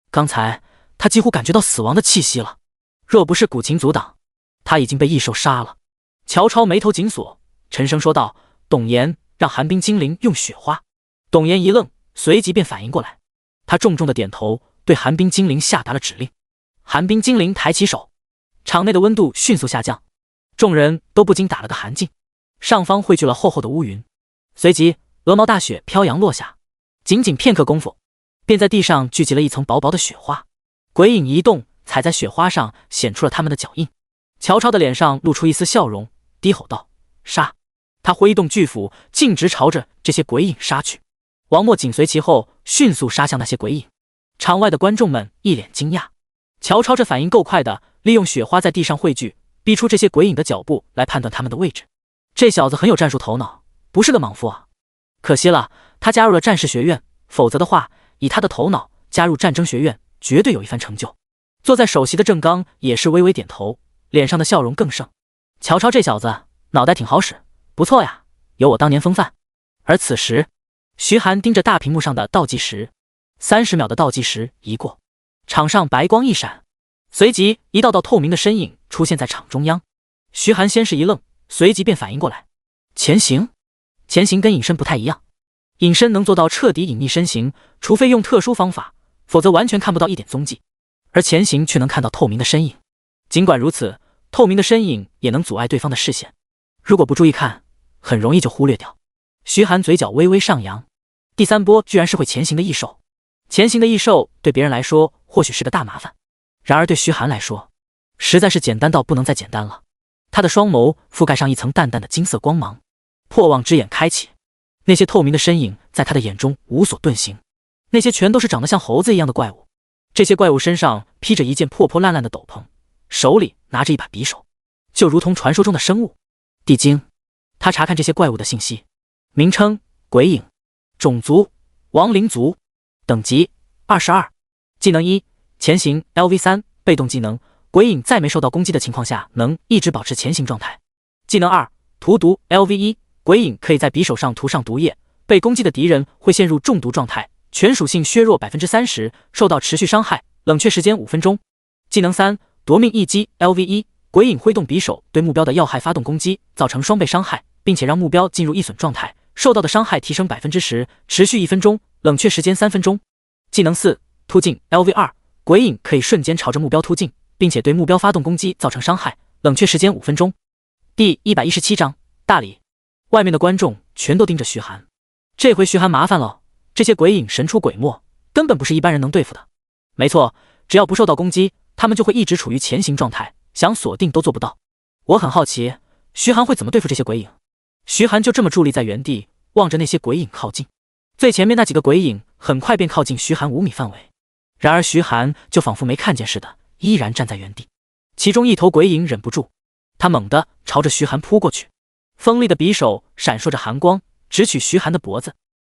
刚才他几乎感觉到死亡的气息了，若不是古琴阻挡，他已经被异兽杀了。乔超眉头紧锁，沉声说道：“董岩，让寒冰精灵用雪花。”董岩一愣，随即便反应过来，他重重的点头，对寒冰精灵下达了指令。寒冰精灵抬起手，场内的温度迅速下降，众人都不禁打了个寒噤。上方汇聚了厚厚的乌云，随即鹅毛大雪飘扬落下，仅仅片刻功夫，便在地上聚集了一层薄薄的雪花。鬼影一动，踩在雪花上，显出了他们的脚印。乔超的脸上露出一丝笑容，低吼道：“杀！”他挥动巨斧，径直朝着这些鬼影杀去。王默紧随其后，迅速杀向那些鬼影。场外的观众们一脸惊讶，乔超这反应够快的，利用雪花在地上汇聚，逼出这些鬼影的脚步来判断他们的位置。这小子很有战术头脑，不是个莽夫啊！可惜了，他加入了战士学院，否则的话，以他的头脑加入战争学院，绝对有一番成就。坐在首席的郑刚也是微微点头，脸上的笑容更盛。乔超这小子脑袋挺好使，不错呀，有我当年风范。而此时，徐寒盯着大屏幕上的倒计时，30秒的倒计时一过，场上白光一闪，随即一道道透明的身影出现在场中央。徐寒先是一愣，随即便反应过来，前行。前行跟隐身不太一样，隐身能做到彻底隐匿身形，除非用特殊方法，否则完全看不到一点踪迹。而潜行却能看到透明的身影，尽管如此，透明的身影也能阻碍对方的视线，如果不注意看，很容易就忽略掉。徐寒嘴角微微上扬，第3波居然是会潜行的异兽。潜行的异兽对别人来说或许是个大麻烦，然而对徐寒来说，实在是简单到不能再简单了。他的双眸覆盖上一层淡淡的金色光芒，破望之眼开启，那些透明的身影在他的眼中无所遁形，那些全都是长得像猴子一样的怪物。这些怪物身上披着一件破破烂烂的斗篷，手里拿着一把匕首，就如同传说中的生物。地精，他查看这些怪物的信息，名称：鬼影，种族：亡灵族，等级：22，技能1：潜行 LV3，被动技能，鬼影在没受到攻击的情况下能一直保持潜行状态。技能2：荼毒 LV1，鬼影可以在匕首上涂上毒液，被攻击的敌人会陷入中毒状态，全属性削弱 30%， 受到持续伤害，冷却时间5分钟。技能3：夺命一击 LV1，鬼影挥动匕首对目标的要害发动攻击，造成双倍伤害，并且让目标进入易损状态，受到的伤害提升 10%， 持续1分钟，冷却时间3分钟。技能4：突进 LV2，鬼影可以瞬间朝着目标突进，并且对目标发动攻击，造成伤害，冷却时间5分钟。第117章大礼。外面的观众全都盯着徐寒，这回徐寒麻烦了，这些鬼影神出鬼没，根本不是一般人能对付的。没错，只要不受到攻击，他们就会一直处于潜行状态，想锁定都做不到。我很好奇，徐寒会怎么对付这些鬼影？徐寒就这么伫立在原地，望着那些鬼影靠近。最前面那几个鬼影很快便靠近徐寒5米范围，然而徐寒就仿佛没看见似的，依然站在原地。其中一头鬼影忍不住，他猛地朝着徐寒扑过去，锋利的匕首闪烁着寒光，直取徐寒的脖子。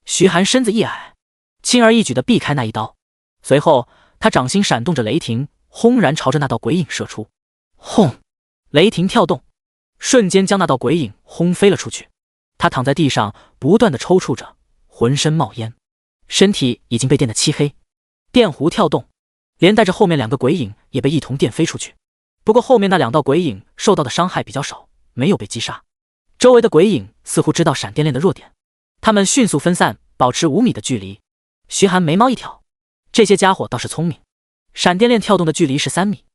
徐寒身子一矮，轻而易举地避开那一刀，随后他掌心闪动着雷霆，轰然朝着那道鬼影射出。轰！雷霆跳动，瞬间将那道鬼影轰飞了出去。他躺在地上，不断地抽搐着，浑身冒烟，身体已经被电得漆黑。电弧跳动，连带着后面2个鬼影也被一同电飞出去。不过后面那2道鬼影受到的伤害比较少，没有被击杀。周围的鬼影似乎知道闪电链的弱点，他们迅速分散，保持5米的距离。徐寒眉毛一挑，这些家伙倒是聪明，闪电链跳动的距离是3米，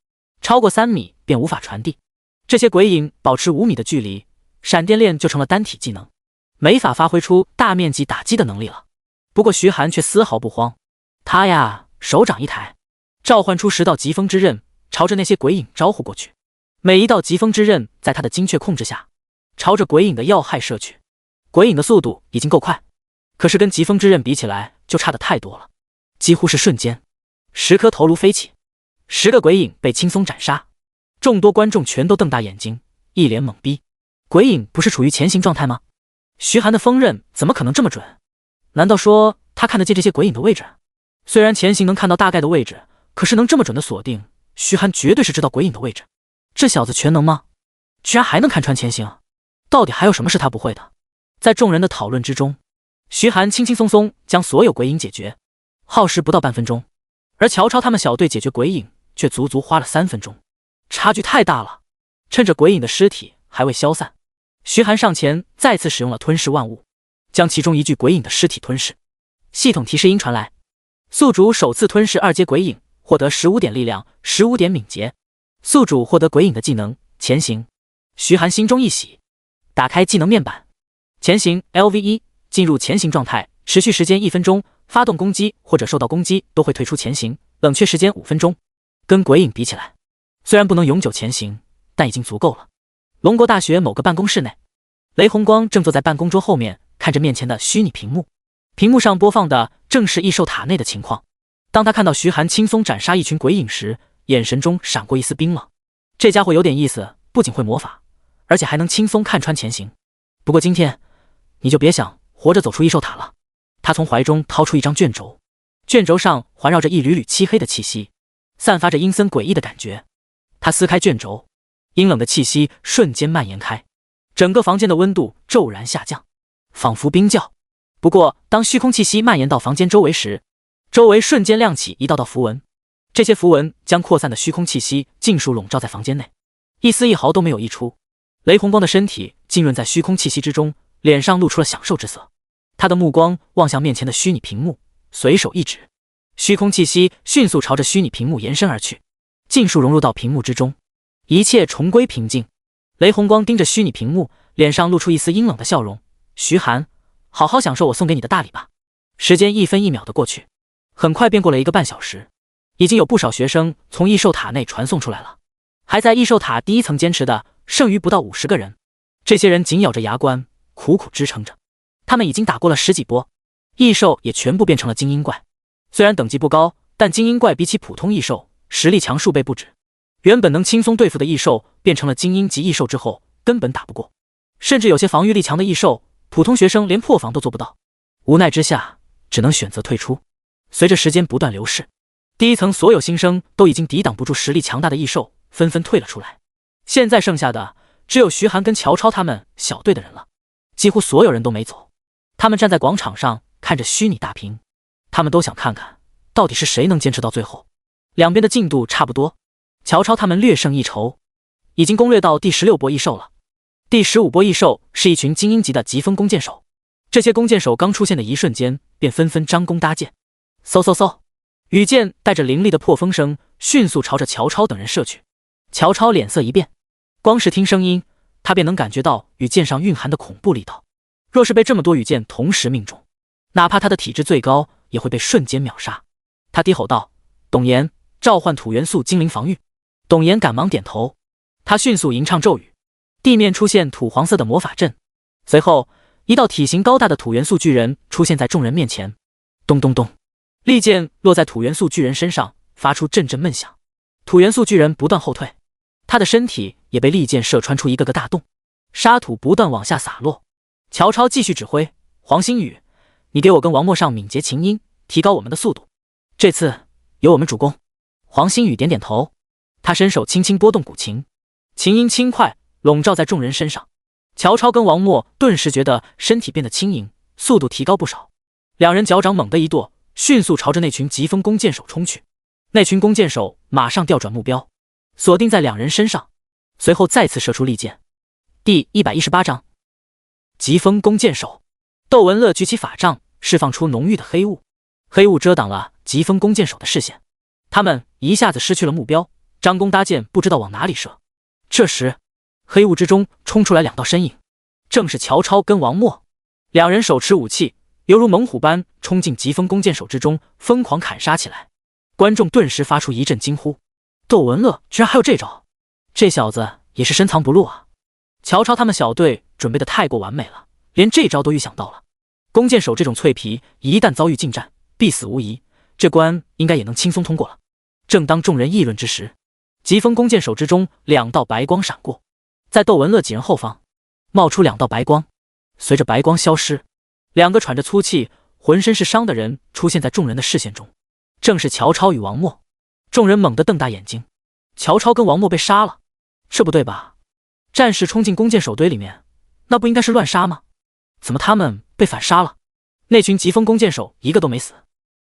超过3米便无法传递。这些鬼影保持5米的距离，闪电链就成了单体技能，没法发挥出大面积打击的能力了。不过徐寒却丝毫不慌，他呀手掌一抬，召唤出10道疾风之刃，朝着那些鬼影招呼过去。每一道疾风之刃在他的精确控制下，朝着鬼影的要害射去。鬼影的速度已经够快，可是跟疾风之刃比起来就差得太多了，几乎是瞬间10颗头颅飞起，10个鬼影被轻松斩杀。众多观众全都瞪大眼睛，一脸懵逼。鬼影不是处于潜行状态吗？徐寒的锋刃怎么可能这么准？难道说他看得见这些鬼影的位置？虽然潜行能看到大概的位置，可是能这么准的锁定，徐寒绝对是知道鬼影的位置。这小子全能吗？居然还能看穿潜行，到底还有什么是他不会的？在众人的讨论之中，徐寒轻轻松松将所有鬼影解决，耗时不到半分钟，而乔超他们小队解决鬼影却足足花了3分钟，差距太大了。趁着鬼影的尸体还未消散，徐寒上前再次使用了吞噬万物，将其中一具鬼影的尸体吞噬。系统提示音传来，宿主首次吞噬2阶鬼影，获得15点力量，15点敏捷。宿主获得鬼影的技能潜行。徐寒心中一喜，打开技能面板，潜行 LV1， 进入潜行状态，持续时间1分钟，发动攻击或者受到攻击都会退出潜行，冷却时间5分钟。跟鬼影比起来，虽然不能永久潜行，但已经足够了。龙国大学某个办公室内，雷红光正坐在办公桌后面，看着面前的虚拟屏幕，屏幕上播放的正是异兽塔内的情况。当他看到徐寒轻松斩杀一群鬼影时，眼神中闪过一丝冰冷。这家伙有点意思，不仅会魔法，而且还能轻松看穿潜行。不过今天你就别想活着走出异兽塔了。他从怀中掏出一张卷轴，卷轴上环绕着一缕缕漆黑的气息，散发着阴森诡异的感觉。他撕开卷轴，阴冷的气息瞬间蔓延开，整个房间的温度骤然下降，仿佛冰窖。不过当虚空气息蔓延到房间周围时，周围瞬间亮起一道道符文，这些符文将扩散的虚空气息尽数笼罩在房间内，一丝一毫都没有溢出。雷红光的身体浸润在虚空气息之中，脸上露出了享受之色。他的目光望向面前的虚拟屏幕，随手一指，虚空气息迅速朝着虚拟屏幕延伸而去，尽数融入到屏幕之中，一切重归平静。雷红光盯着虚拟屏幕，脸上露出一丝阴冷的笑容。徐寒，好好享受我送给你的大礼吧。时间一分一秒的过去，很快便过了1个半小时，已经有不少学生从异兽塔内传送出来了。还在异兽塔第1层坚持的，剩余不到50个人。这些人紧咬着牙关，苦苦支撑着。他们已经打过了10几波，异兽也全部变成了精英怪。虽然等级不高，但精英怪比起普通异兽，实力强数倍不止。原本能轻松对付的异兽，变成了精英级异兽之后，根本打不过。甚至有些防御力强的异兽，普通学生连破防都做不到。无奈之下，只能选择退出。随着时间不断流逝，第1层所有新生都已经抵挡不住实力强大的异兽，纷纷退了出来。现在剩下的只有徐寒跟乔超他们小队的人了，几乎所有人都没走。他们站在广场上，看着虚拟大屏，他们都想看看到底是谁能坚持到最后。两边的进度差不多，乔超他们略胜一筹，已经攻略到第16波异兽了。第15波异兽是一群精英级的疾风弓箭手，这些弓箭手刚出现的一瞬间，便纷纷张弓搭箭，嗖嗖嗖，羽箭带着凌厉的破风声，迅速朝着乔超等人射去。乔超脸色一变，光是听声音，他便能感觉到羽箭上蕴含的恐怖力道。若是被这么多羽箭同时命中，哪怕他的体质最高，也会被瞬间秒杀。他低吼道：“董岩，召唤土元素精灵防御。”董岩赶忙点头，他迅速吟唱咒语，地面出现土黄色的魔法阵，随后一道体型高大的土元素巨人出现在众人面前。咚咚咚，利剑落在土元素巨人身上，发出阵阵闷响。土元素巨人不断后退，他的身体也被利剑射穿出一个个大洞，沙土不断往下洒落。乔超继续指挥：“黄星宇，你给我跟王默上敏捷琴音，提高我们的速度。这次由我们主攻。”黄星宇点点头，他伸手轻轻拨动古琴，琴音轻快笼罩在众人身上。乔超跟王默顿时觉得身体变得轻盈，速度提高不少。两人脚掌猛地一跺，迅速朝着那群疾风弓箭手冲去。那群弓箭手马上调转目标，锁定在两人身上，随后再次射出利剑。第118章疾风弓箭手。窦文乐举起法杖，释放出浓郁的黑雾，黑雾遮挡了疾风弓箭手的视线，他们一下子失去了目标，张弓搭箭，不知道往哪里射。这时黑雾之中冲出来2道身影，正是乔超跟王默。两人手持武器，犹如猛虎般冲进疾风弓箭手之中，疯狂砍杀起来。观众顿时发出一阵惊呼，窦文乐居然还有这招，这小子也是深藏不露啊。乔超他们小队准备的太过完美了，连这招都预想到了。弓箭手这种脆皮，一旦遭遇近战，必死无疑，这关应该也能轻松通过了。正当众人议论之时，疾风弓箭手之中2道白光闪过，在窦文乐几人后方冒出2道白光，随着白光消失，2个喘着粗气浑身是伤的人出现在众人的视线中，正是乔超与王默。众人猛地瞪大眼睛，乔超跟王默被杀了，这不对吧？战士冲进弓箭手堆里面，那不应该是乱杀吗？怎么他们被反杀了？那群疾风弓箭手一个都没死。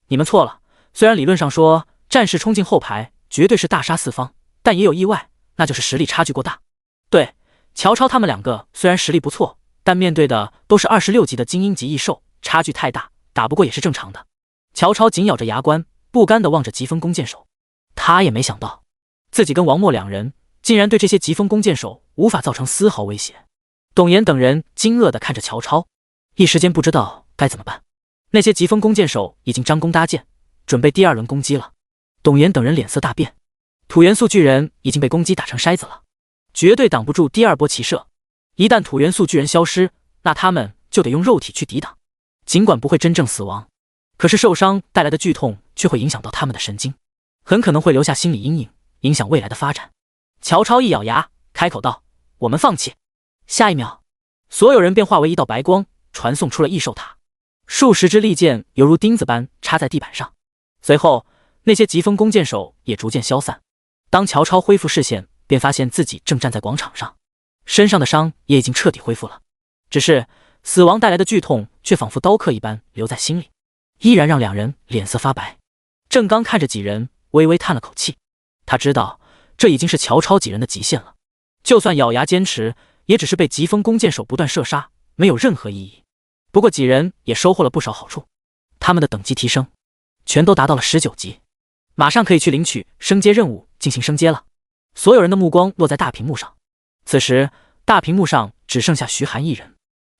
你们错了，虽然理论上说战士冲进后排绝对是大杀四方，但也有意外，那就是实力差距过大。对，乔超他们2个虽然实力不错，但面对的都是26级的精英级异兽，差距太大，打不过也是正常的。乔超紧咬着牙关，不甘地望着疾风弓箭手，他也没想到自己跟王默2人竟然对这些疾风弓箭手无法造成丝毫威胁。董岩等人惊愕地看着乔超，一时间不知道该怎么办。那些疾风弓箭手已经张弓搭箭，准备第2轮攻击了。董岩等人脸色大变，土元素巨人已经被攻击打成筛子了，绝对挡不住第2波齐射。一旦土元素巨人消失，那他们就得用肉体去抵挡，尽管不会真正死亡，可是受伤带来的剧痛却会影响到他们的神经，很可能会留下心理阴影，影响未来的发展。乔超一咬牙，开口道：“我们放弃。”下一秒，所有人便化为1道白光，传送出了异兽塔。数十支利剑犹如钉子般插在地板上，随后那些疾风弓箭手也逐渐消散。当乔超恢复视线，便发现自己正站在广场上，身上的伤也已经彻底恢复了，只是死亡带来的剧痛却仿佛刀刻一般留在心里，依然让2人脸色发白。郑刚看着几人，微微叹了口气，他知道这已经是乔超几人的极限了，就算咬牙坚持，也只是被疾风弓箭手不断射杀，没有任何意义。不过几人也收获了不少好处，他们的等级提升全都达到了19级，马上可以去领取升阶任务进行升阶了。所有人的目光落在大屏幕上，此时大屏幕上只剩下徐寒一人。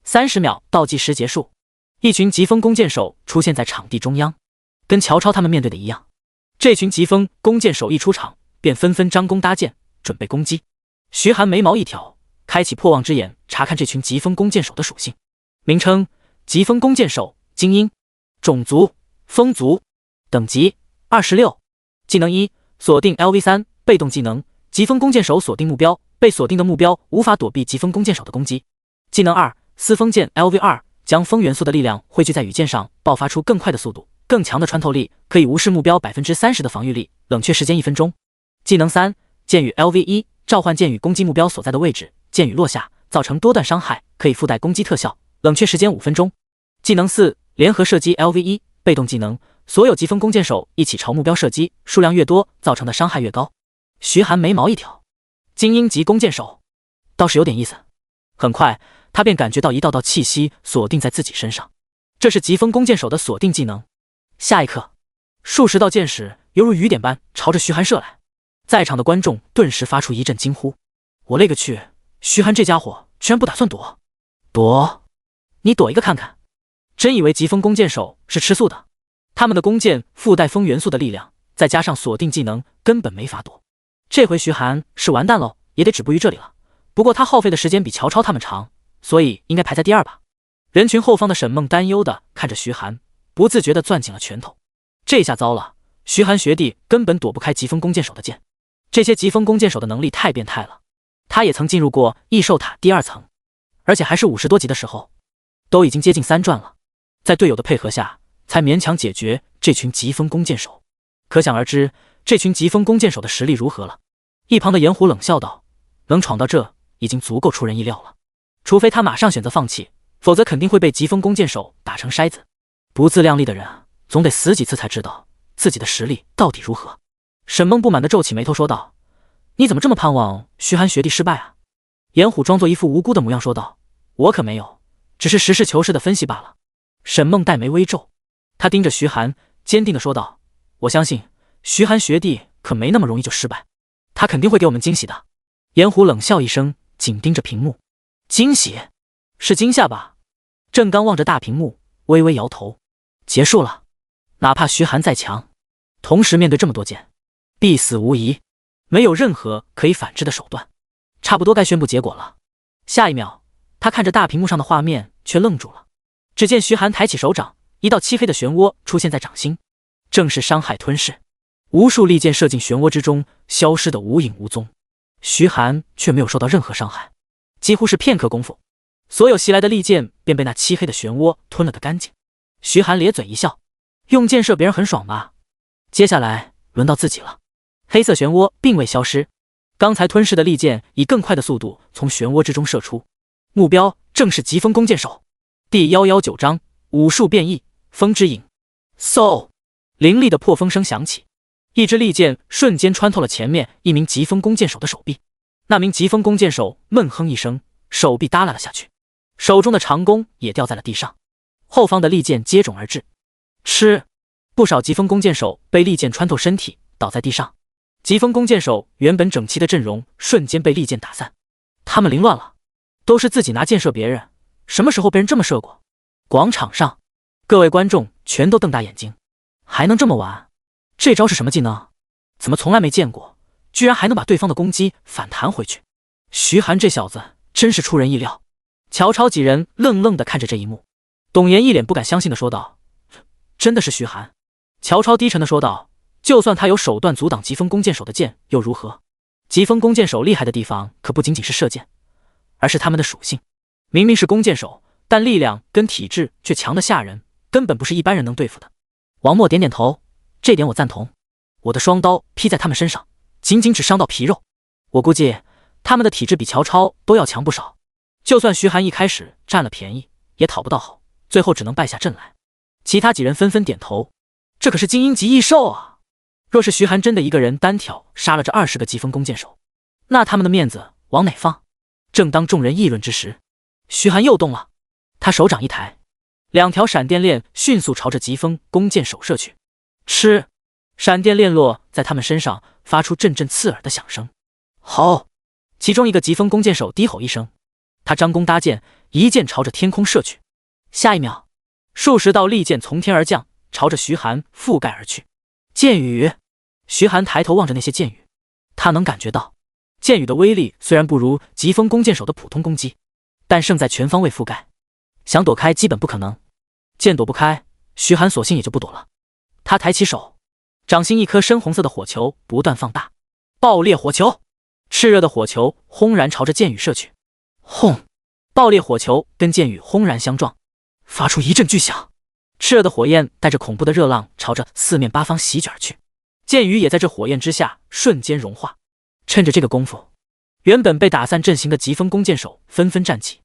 30秒倒计时结束，一群疾风弓箭手出现在场地中央，跟乔超他们面对的一样。这群疾风弓箭手一出场，便纷纷张弓搭箭，准备攻击。徐寒眉毛一挑，开启破望之眼，查看这群疾风弓箭手的属性。名称：疾风弓箭手，精英，种族：风族，等级26，技能1，锁定 LV3，被动技能：疾风弓箭手锁定目标，被锁定的目标无法躲避疾风弓箭手的攻击。技能2，撕风剑 LV2，将风元素的力量汇聚在羽箭上，爆发出更快的速度、更强的穿透力，可以无视目标 30% 的防御力，冷却时间1分钟。技能3，剑雨 LV1，召唤剑雨攻击目标所在的位置，剑雨落下，造成多段伤害，可以附带攻击特效，冷却时间5分钟。技能4，联合射击 LV1，被动技能，所有疾风弓箭手一起朝目标射击，数量越多，造成的伤害越高。徐寒眉毛一挑，精英级弓箭手，倒是有点意思。很快他便感觉到一道道气息锁定在自己身上，这是疾风弓箭手的锁定技能。下一刻，数十道箭矢犹如雨点般朝着徐寒射来，在场的观众顿时发出一阵惊呼：我勒个去，徐寒这家伙居然不打算躲！躲？你躲一个看看！真以为疾风弓箭手是吃素的？他们的弓箭附带风元素的力量，再加上锁定技能，根本没法躲。这回徐寒是完蛋喽，也得止步于这里了。不过他耗费的时间比乔超他们长，所以应该排在第2吧。人群后方的沈梦担忧的看着徐寒，不自觉的攥紧了拳头。这下糟了，徐寒学弟根本躲不开疾风弓箭手的剑。这些疾风弓箭手的能力太变态了，他也曾进入过异兽塔第2层，而且还是50多级的时候，都已经接近3转了。在队友的配合下，才勉强解决这群疾风弓箭手。可想而知，这群疾风弓箭手的实力如何了。一旁的炎虎冷笑道：能闯到这已经足够出人意料了，除非他马上选择放弃，否则肯定会被疾风弓箭手打成筛子。不自量力的人啊，总得死几次才知道自己的实力到底如何。沈梦不满地皱起眉头说道：你怎么这么盼望徐寒学弟失败啊？炎虎装作一副无辜的模样说道：我可没有，只是实事求是的分析罢了。沈梦黛眉微皱，他盯着徐寒，坚定地说道：我相信徐寒学弟可没那么容易就失败，他肯定会给我们惊喜的。炎虎冷笑一声，紧盯着屏幕。惊喜？是惊吓吧？郑刚望着大屏幕，微微摇头。结束了，哪怕徐寒再强，同时面对这么多剑，必死无疑，没有任何可以反制的手段。差不多该宣布结果了。下一秒，他看着大屏幕上的画面，却愣住了。只见徐寒抬起手掌，一道漆黑的漩涡出现在掌心，正是伤害吞噬。无数利剑射进漩涡之中，消失得无影无踪。徐寒却没有受到任何伤害，几乎是片刻功夫，所有袭来的利剑便被那漆黑的漩涡吞了个干净。徐寒咧嘴一笑，用箭射别人很爽吧？接下来轮到自己了。黑色漩涡并未消失，刚才吞噬的利剑以更快的速度从漩涡之中射出，目标正是疾风弓箭手。第119章武术变异，风之影。嗖！凌厉的破风声响起，一支利剑瞬间穿透了前面一名疾风弓箭手的手臂。那名疾风弓箭手闷哼一声，手臂耷拉了下去，手中的长弓也掉在了地上。后方的利剑接踵而至，吃！不少疾风弓箭手被利剑穿透身体，倒在地上。疾风弓箭手原本整齐的阵容瞬间被利剑打散，他们凌乱了，都是自己拿箭射别人，什么时候被人这么射过？广场上，各位观众全都瞪大眼睛，还能这么玩？这招是什么技能？怎么从来没见过？居然还能把对方的攻击反弹回去！徐寒这小子真是出人意料。乔超几人愣愣地看着这一幕，董岩一脸不敢相信地说道：真的是徐寒？乔超低沉地说道：就算他有手段阻挡疾风弓箭手的剑又如何？疾风弓箭手厉害的地方可不仅仅是射箭，而是他们的属性。明明是弓箭手，但力量跟体质却强得吓人，根本不是一般人能对付的。王默点点头，这点我赞同。我的双刀劈在他们身上，仅仅只伤到皮肉，我估计他们的体质比乔超都要强不少。就算徐寒一开始占了便宜，也讨不到好，最后只能败下阵来。其他几人纷纷点头，这可是精英级异兽啊！若是徐寒真的一个人单挑杀了这20个疾风弓箭手，那他们的面子往哪放？正当众人议论之时，徐寒又动了，他手掌一抬， 2条闪电链迅速朝着疾风弓箭手射去。吃！闪电链落在他们身上，发出阵阵刺耳的响声。吼！其中一个疾风弓箭手低吼一声，他张弓搭箭，一箭朝着天空射去。下一秒，数十道利箭从天而降，朝着徐寒覆盖而去。箭雨！徐寒抬头望着那些箭雨，他能感觉到箭雨的威力虽然不如疾风弓箭手的普通攻击，但胜在全方位覆盖，想躲开基本不可能。箭躲不开，徐寒索性也就不躲了。他抬起手，掌心一颗深红色的火球不断放大，爆裂火球！炽热的火球轰然朝着箭雨射去。轰！爆裂火球跟箭雨轰然相撞，发出一阵巨响。炽热的火焰带着恐怖的热浪朝着四面八方席卷而去，箭雨也在这火焰之下瞬间融化。趁着这个功夫，原本被打散阵型的疾风弓箭手纷纷站起，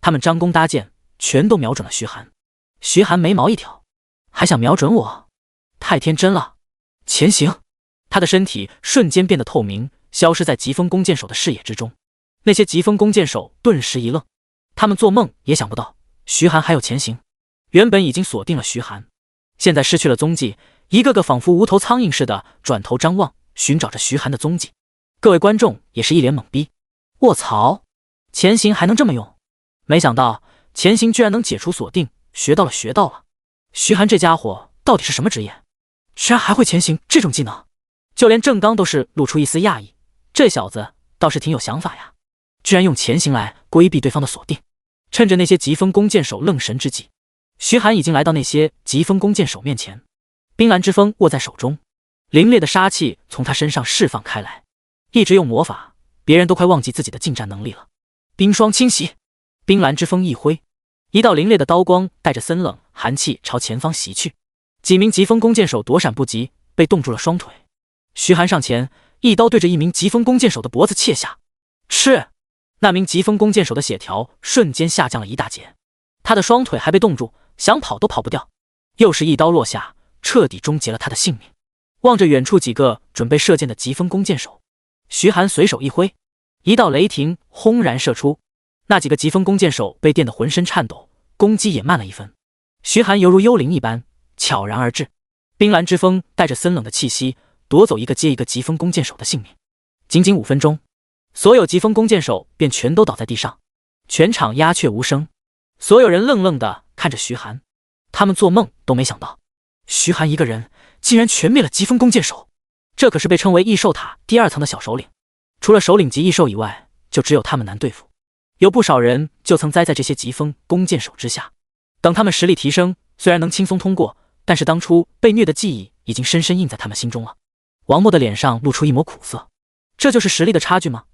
他们张弓搭箭，全都瞄准了徐寒。徐寒眉毛一挑，还想瞄准我？太天真了！前行！他的身体瞬间变得透明，消失在疾风弓箭手的视野之中。那些疾风弓箭手顿时一愣，他们做梦也想不到徐寒还有前行。原本已经锁定了徐寒，现在失去了踪迹，一个个仿佛无头苍蝇似的转头张望，寻找着徐寒的踪迹。各位观众也是一脸懵逼，卧槽，前行还能这么用？没想到前行居然能解除锁定，学到了。徐寒这家伙到底是什么职业？居然还会前行这种技能？就连郑刚都是露出一丝讶异，这小子倒是挺有想法呀，居然用前行来规避对方的锁定。趁着那些疾风弓箭手愣神之际，徐寒已经来到那些疾风弓箭手面前，冰蓝之风握在手中，凛冽的杀气从他身上释放开来。一直用魔法，别人都快忘记自己的近战能力了。冰霜侵袭，冰蓝之风一挥，一道凛冽的刀光带着森冷寒气朝前方袭去。几名疾风弓箭手躲闪不及，被冻住了双腿。徐寒上前，一刀对着一名疾风弓箭手的脖子切下。吃！那名疾风弓箭手的血条瞬间下降了一大截，他的双腿还被冻住，想跑都跑不掉。又是一刀落下，彻底终结了他的性命。望着远处几个准备射箭的疾风弓箭手，徐寒随手一挥，一道雷霆轰然射出。那几个疾风弓箭手被电得浑身颤抖，攻击也慢了一分。徐寒犹如幽灵一般悄然而至，冰蓝之风带着森冷的气息，夺走一个接一个疾风弓箭手的性命。仅仅5分钟，所有疾风弓箭手便全都倒在地上，全场鸦雀无声。所有人愣愣地看着徐寒，他们做梦都没想到，徐寒一个人竟然全灭了疾风弓箭手。这可是被称为异兽塔第2层的小首领，除了首领级异兽以外，就只有他们难对付。有不少人就曾栽在这些疾风弓箭手之下，等他们实力提升，虽然能轻松通过，但是当初被虐的记忆已经深深印在他们心中了。王默的脸上露出一抹苦涩，这就是实力的差距吗？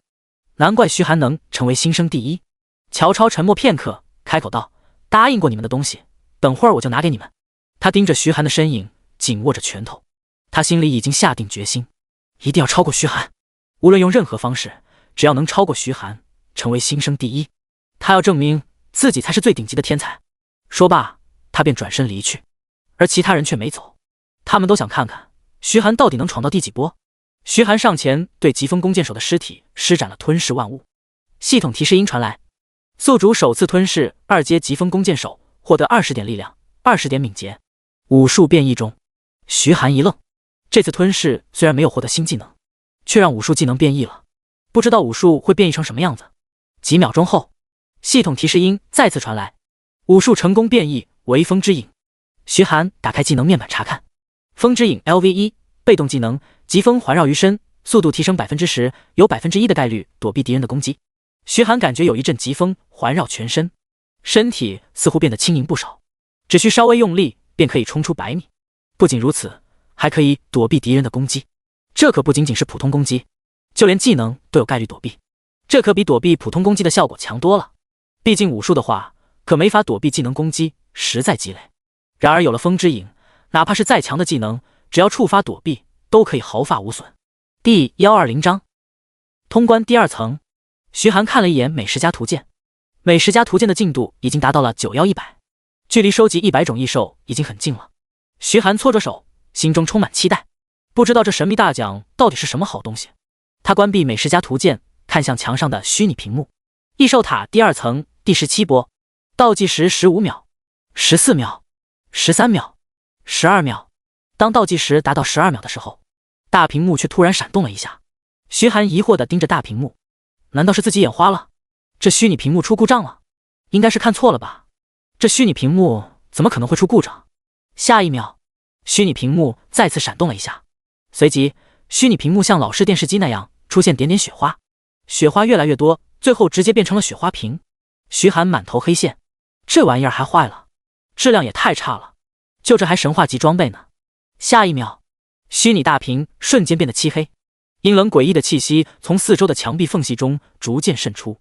难怪徐寒能成为新生第一。乔超沉默片刻，开口道：“答应过你们的东西，等会儿我就拿给你们。”他盯着徐寒的身影，紧握着拳头。他心里已经下定决心，一定要超过徐寒，无论用任何方式，只要能超过徐寒，成为新生第一，他要证明自己才是最顶级的天才。说罢，他便转身离去，而其他人却没走，他们都想看看徐寒到底能闯到第几波。徐寒上前对疾风弓箭手的尸体施展了吞噬万物。系统提示音传来，宿主首次吞噬2阶疾风弓箭手，获得20点力量，20点敏捷，武术变异中。徐寒一愣，这次吞噬虽然没有获得新技能，却让武术技能变异了，不知道武术会变异成什么样子。几秒钟后，系统提示音再次传来，武术成功变异为风之影。徐寒打开技能面板查看，风之影 LV1， 被动技能，疾风环绕于身，速度提升 10%， 有 1% 的概率躲避敌人的攻击。徐寒感觉有一阵疾风环绕全身，身体似乎变得轻盈不少，只需稍微用力便可以冲出100米。不仅如此，还可以躲避敌人的攻击，这可不仅仅是普通攻击，就连技能都有概率躲避，这可比躲避普通攻击的效果强多了。毕竟武术的话，可没法躲避技能攻击，实在鸡肋。然而有了风之影，哪怕是再强的技能，只要触发躲避，都可以毫发无损。第120章通关第2层。徐寒看了一眼美食家图鉴，美食家图鉴的进度已经达到了91100，距离收集100种异兽已经很近了。徐寒搓着手，心中充满期待，不知道这神秘大奖到底是什么好东西。他关闭美食家图鉴，看向墙上的虚拟屏幕，异兽塔第2层第17波，倒计时15秒14秒、13秒、12秒。当倒计时达到12秒的时候，大屏幕却突然闪动了一下。徐寒疑惑地盯着大屏幕，难道是自己眼花了？这虚拟屏幕出故障了？应该是看错了吧？这虚拟屏幕怎么可能会出故障？下一秒，虚拟屏幕再次闪动了一下，随即虚拟屏幕像老式电视机那样出现点点雪花，雪花越来越多，最后直接变成了雪花屏。徐寒满头黑线，这玩意儿还坏了，质量也太差了，就这还神话级装备呢。下一秒，虚拟大屏瞬间变得漆黑，阴冷诡异的气息从四周的墙壁缝隙中逐渐渗出，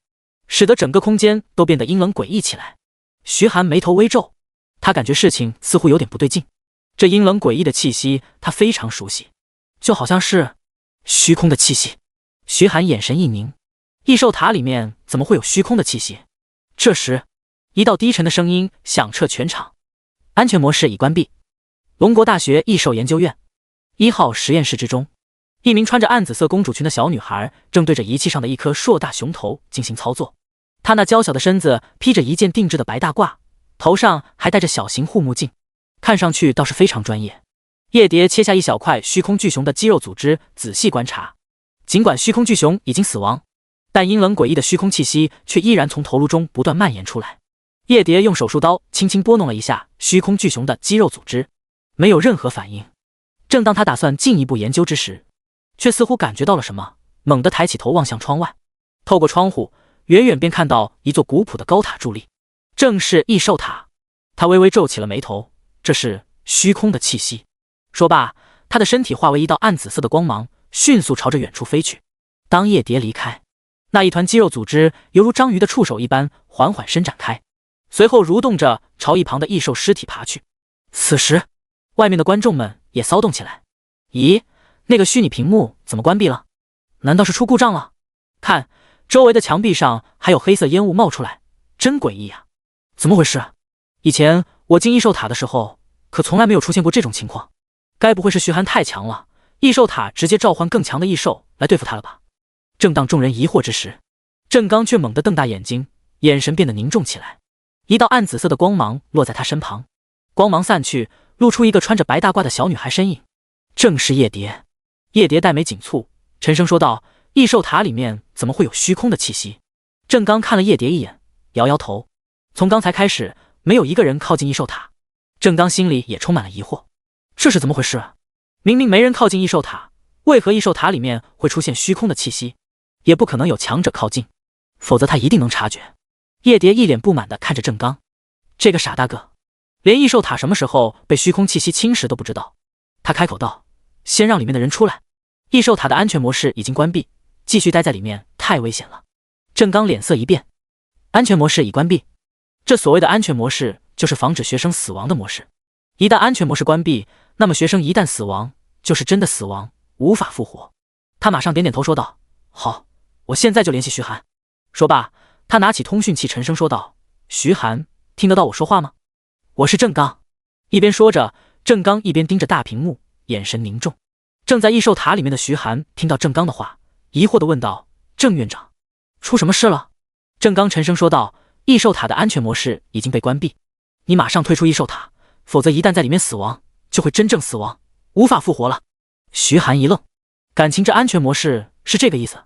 使得整个空间都变得阴冷诡异起来。徐寒眉头微皱，他感觉事情似乎有点不对劲。这阴冷诡异的气息他非常熟悉，就好像是虚空的气息。徐寒眼神一凝，异兽塔里面怎么会有虚空的气息？这时，一道低沉的声音响彻全场：安全模式已关闭。龙国大学异兽研究院1号实验室之中，一名穿着暗紫色公主裙的小女孩正对着仪器上的一颗硕大熊头进行操作。她那娇小的身子披着一件定制的白大褂，头上还戴着小型护目镜，看上去倒是非常专业。叶蝶切下一小块虚空巨熊的肌肉组织，仔细观察。尽管虚空巨熊已经死亡，但阴冷诡异的虚空气息却依然从头颅中不断蔓延出来。叶蝶用手术刀轻轻拨弄了一下虚空巨熊的肌肉组织，没有任何反应。正当他打算进一步研究之时，却似乎感觉到了什么，猛地抬起头望向窗外。透过窗户，远远便看到一座古朴的高塔伫立，正是异兽塔。他微微皱起了眉头，这是虚空的气息。说罢，他的身体化为一道暗紫色的光芒，迅速朝着远处飞去。当叶蝶离开，那一团肌肉组织犹如章鱼的触手一般缓缓伸展开，随后蠕动着朝一旁的异兽尸体爬去。此时，外面的观众们也骚动起来。咦，那个虚拟屏幕怎么关闭了？难道是出故障了？看，周围的墙壁上还有黑色烟雾冒出来，真诡异啊！怎么回事？以前我进异兽塔的时候，可从来没有出现过这种情况。该不会是徐寒太强了，异兽塔直接召唤更强的异兽来对付他了吧？正当众人疑惑之时，郑刚却猛地瞪大眼睛，眼神变得凝重起来。一道暗紫色的光芒落在他身旁，光芒散去，露出一个穿着白大褂的小女孩身影，正是叶蝶。叶蝶黛眉紧蹙，沉声说道：异兽塔里面怎么会有虚空的气息？郑刚看了叶蝶一眼，摇摇头。从刚才开始，没有一个人靠近异兽塔。郑刚心里也充满了疑惑，这是怎么回事？明明没人靠近异兽塔，为何异兽塔里面会出现虚空的气息？也不可能有强者靠近，否则他一定能察觉。叶蝶一脸不满地看着郑刚，这个傻大个，连异兽塔什么时候被虚空气息侵蚀都不知道。他开口道：先让里面的人出来，异兽塔的安全模式已经关闭，继续待在里面太危险了。郑刚脸色一变，安全模式已关闭。这所谓的安全模式就是防止学生死亡的模式，一旦安全模式关闭，那么学生一旦死亡就是真的死亡，无法复活。他马上点点头说道：好，我现在就联系徐寒。说罢，他拿起通讯器沉声说道：徐寒，听得到我说话吗？我是郑刚。一边说着，郑刚一边盯着大屏幕，眼神凝重。正在异兽塔里面的徐寒听到郑刚的话，疑惑地问道：郑院长，出什么事了？郑刚沉声说道：异兽塔的安全模式已经被关闭，你马上退出异兽塔，否则一旦在里面死亡，就会真正死亡，无法复活了。徐寒一愣，感情这安全模式是这个意思。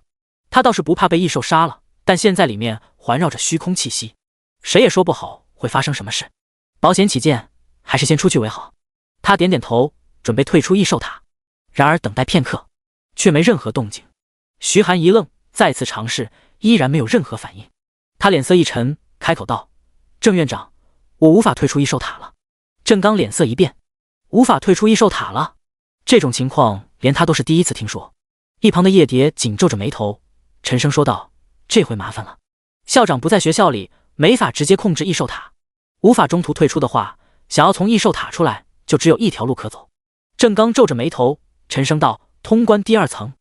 他倒是不怕被异兽杀了，但现在里面环绕着虚空气息，谁也说不好会发生什么事。保险起见，还是先出去为好。他点点头，准备退出异兽塔。然而等待片刻，却没任何动静。徐寒一愣，再次尝试，依然没有任何反应。他脸色一沉，开口道：郑院长，我无法退出异兽塔了。郑刚脸色一变，无法退出异兽塔了？这种情况连他都是第一次听说。一旁的叶蝶紧皱着眉头，沉声说道：这回麻烦了，校长不在学校里，没法直接控制异兽塔，无法中途退出的话，想要从异兽塔出来，就只有一条路可走。郑刚皱着眉头，沉声道：通关第2层。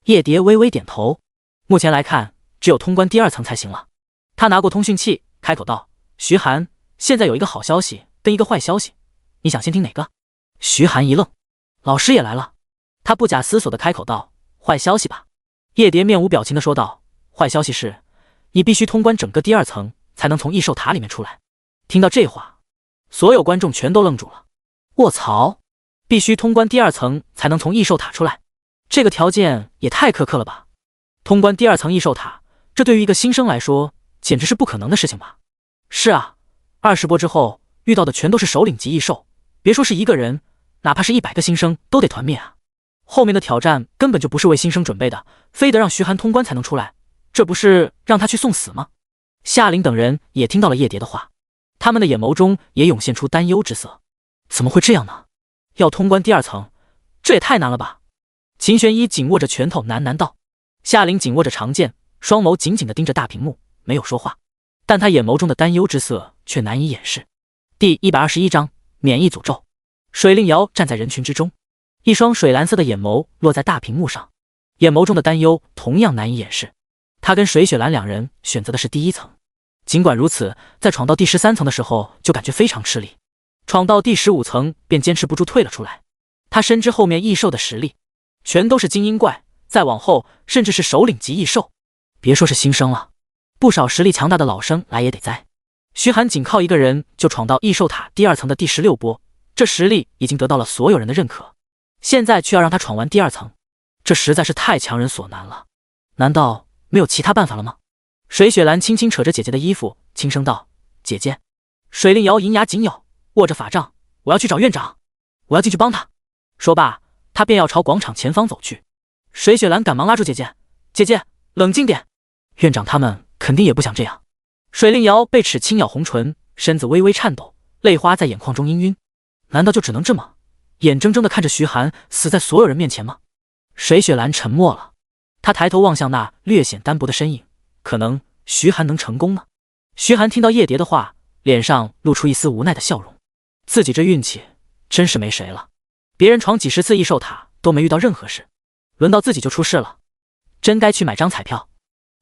叶蝶微微点头，目前来看，只有通关第2层才行了。他拿过通讯器，开口道：徐寒，现在有一个好消息跟一个坏消息，你想先听哪个？徐寒一愣，老师也来了。他不假思索地开口道：坏消息吧。叶蝶面无表情地说道：坏消息是，你必须通关整个第2层，才能从异兽塔里面出来。听到这话，所有观众全都愣住了。卧槽！必须通关第2层才能从异兽塔出来，这个条件也太苛刻了吧！通关第2层异兽塔，这对于一个新生来说，简直是不可能的事情吧？是啊，20波之后遇到的全都是首领级异兽，别说是一个人，哪怕是100个新生都得团灭啊！后面的挑战根本就不是为新生准备的，非得让徐寒通关才能出来，这不是让他去送死吗？夏琳等人也听到了叶蝶的话，他们的眼眸中也涌现出担忧之色。怎么会这样呢？要通关第2层，这也太难了吧！秦玄一紧握着拳头喃喃道。夏琳紧握着长剑，双眸紧紧地盯着大屏幕，没有说话，但他眼眸中的担忧之色却难以掩饰。第121章免疫诅咒。水令瑶站在人群之中，一双水蓝色的眼眸落在大屏幕上，眼眸中的担忧同样难以掩饰。他跟水雪兰两人选择的是第1层，尽管如此，在闯到第13层的时候就感觉非常吃力，闯到第15层便坚持不住退了出来。他深知后面异兽的实力全都是精英怪，再往后甚至是首领级异兽，别说是新生了，不少实力强大的老生来也得栽。徐寒仅靠一个人就闯到异兽塔第2层的第16波，这实力已经得到了所有人的认可，现在却要让他闯完第2层，这实在是太强人所难了。难道没有其他办法了吗？水雪兰轻轻扯着姐姐的衣服，轻声道：“姐姐。”水令瑶银牙紧咬，握着法杖：“我要去找院长，我要进去帮他。”说罢，他便要朝广场前方走去。水雪兰赶忙拉住姐姐：“姐姐，冷静点，院长他们肯定也不想这样。”水令瑶被齿轻咬红唇，身子微微颤抖，泪花在眼眶中氤氲。难道就只能这么眼睁睁地看着徐寒死在所有人面前吗？水雪兰沉默了，她抬头望向那略显单薄的身影，可能徐寒能成功呢？徐寒听到叶蝶的话，脸上露出一丝无奈的笑容，自己这运气真是没谁了，别人闯几10次异兽塔都没遇到任何事，轮到自己就出事了，真该去买张彩票。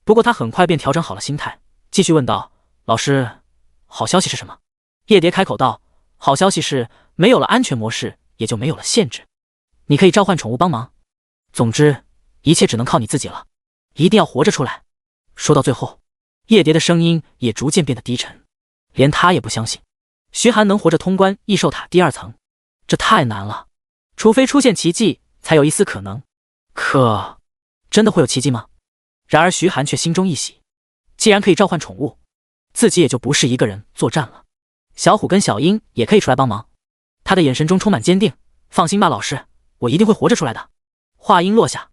不过他很快便调整好了心态，继续问道：“老师，好消息是什么？”叶蝶开口道：“好消息是没有了安全模式，也就没有了限制，你可以召唤宠物帮忙。总之，一切只能靠你自己了，一定要活着出来。”说到最后，叶蝶的声音也逐渐变得低沉，连他也不相信徐寒能活着通关异兽塔第2层，这太难了，除非出现奇迹，才有一丝可能。可真的会有奇迹吗？然而徐寒却心中一喜，既然可以召唤宠物，自己也就不是一个人作战了。小虎跟小樱也可以出来帮忙。他的眼神中充满坚定：“放心吧，老师，我一定会活着出来的。”话音落下，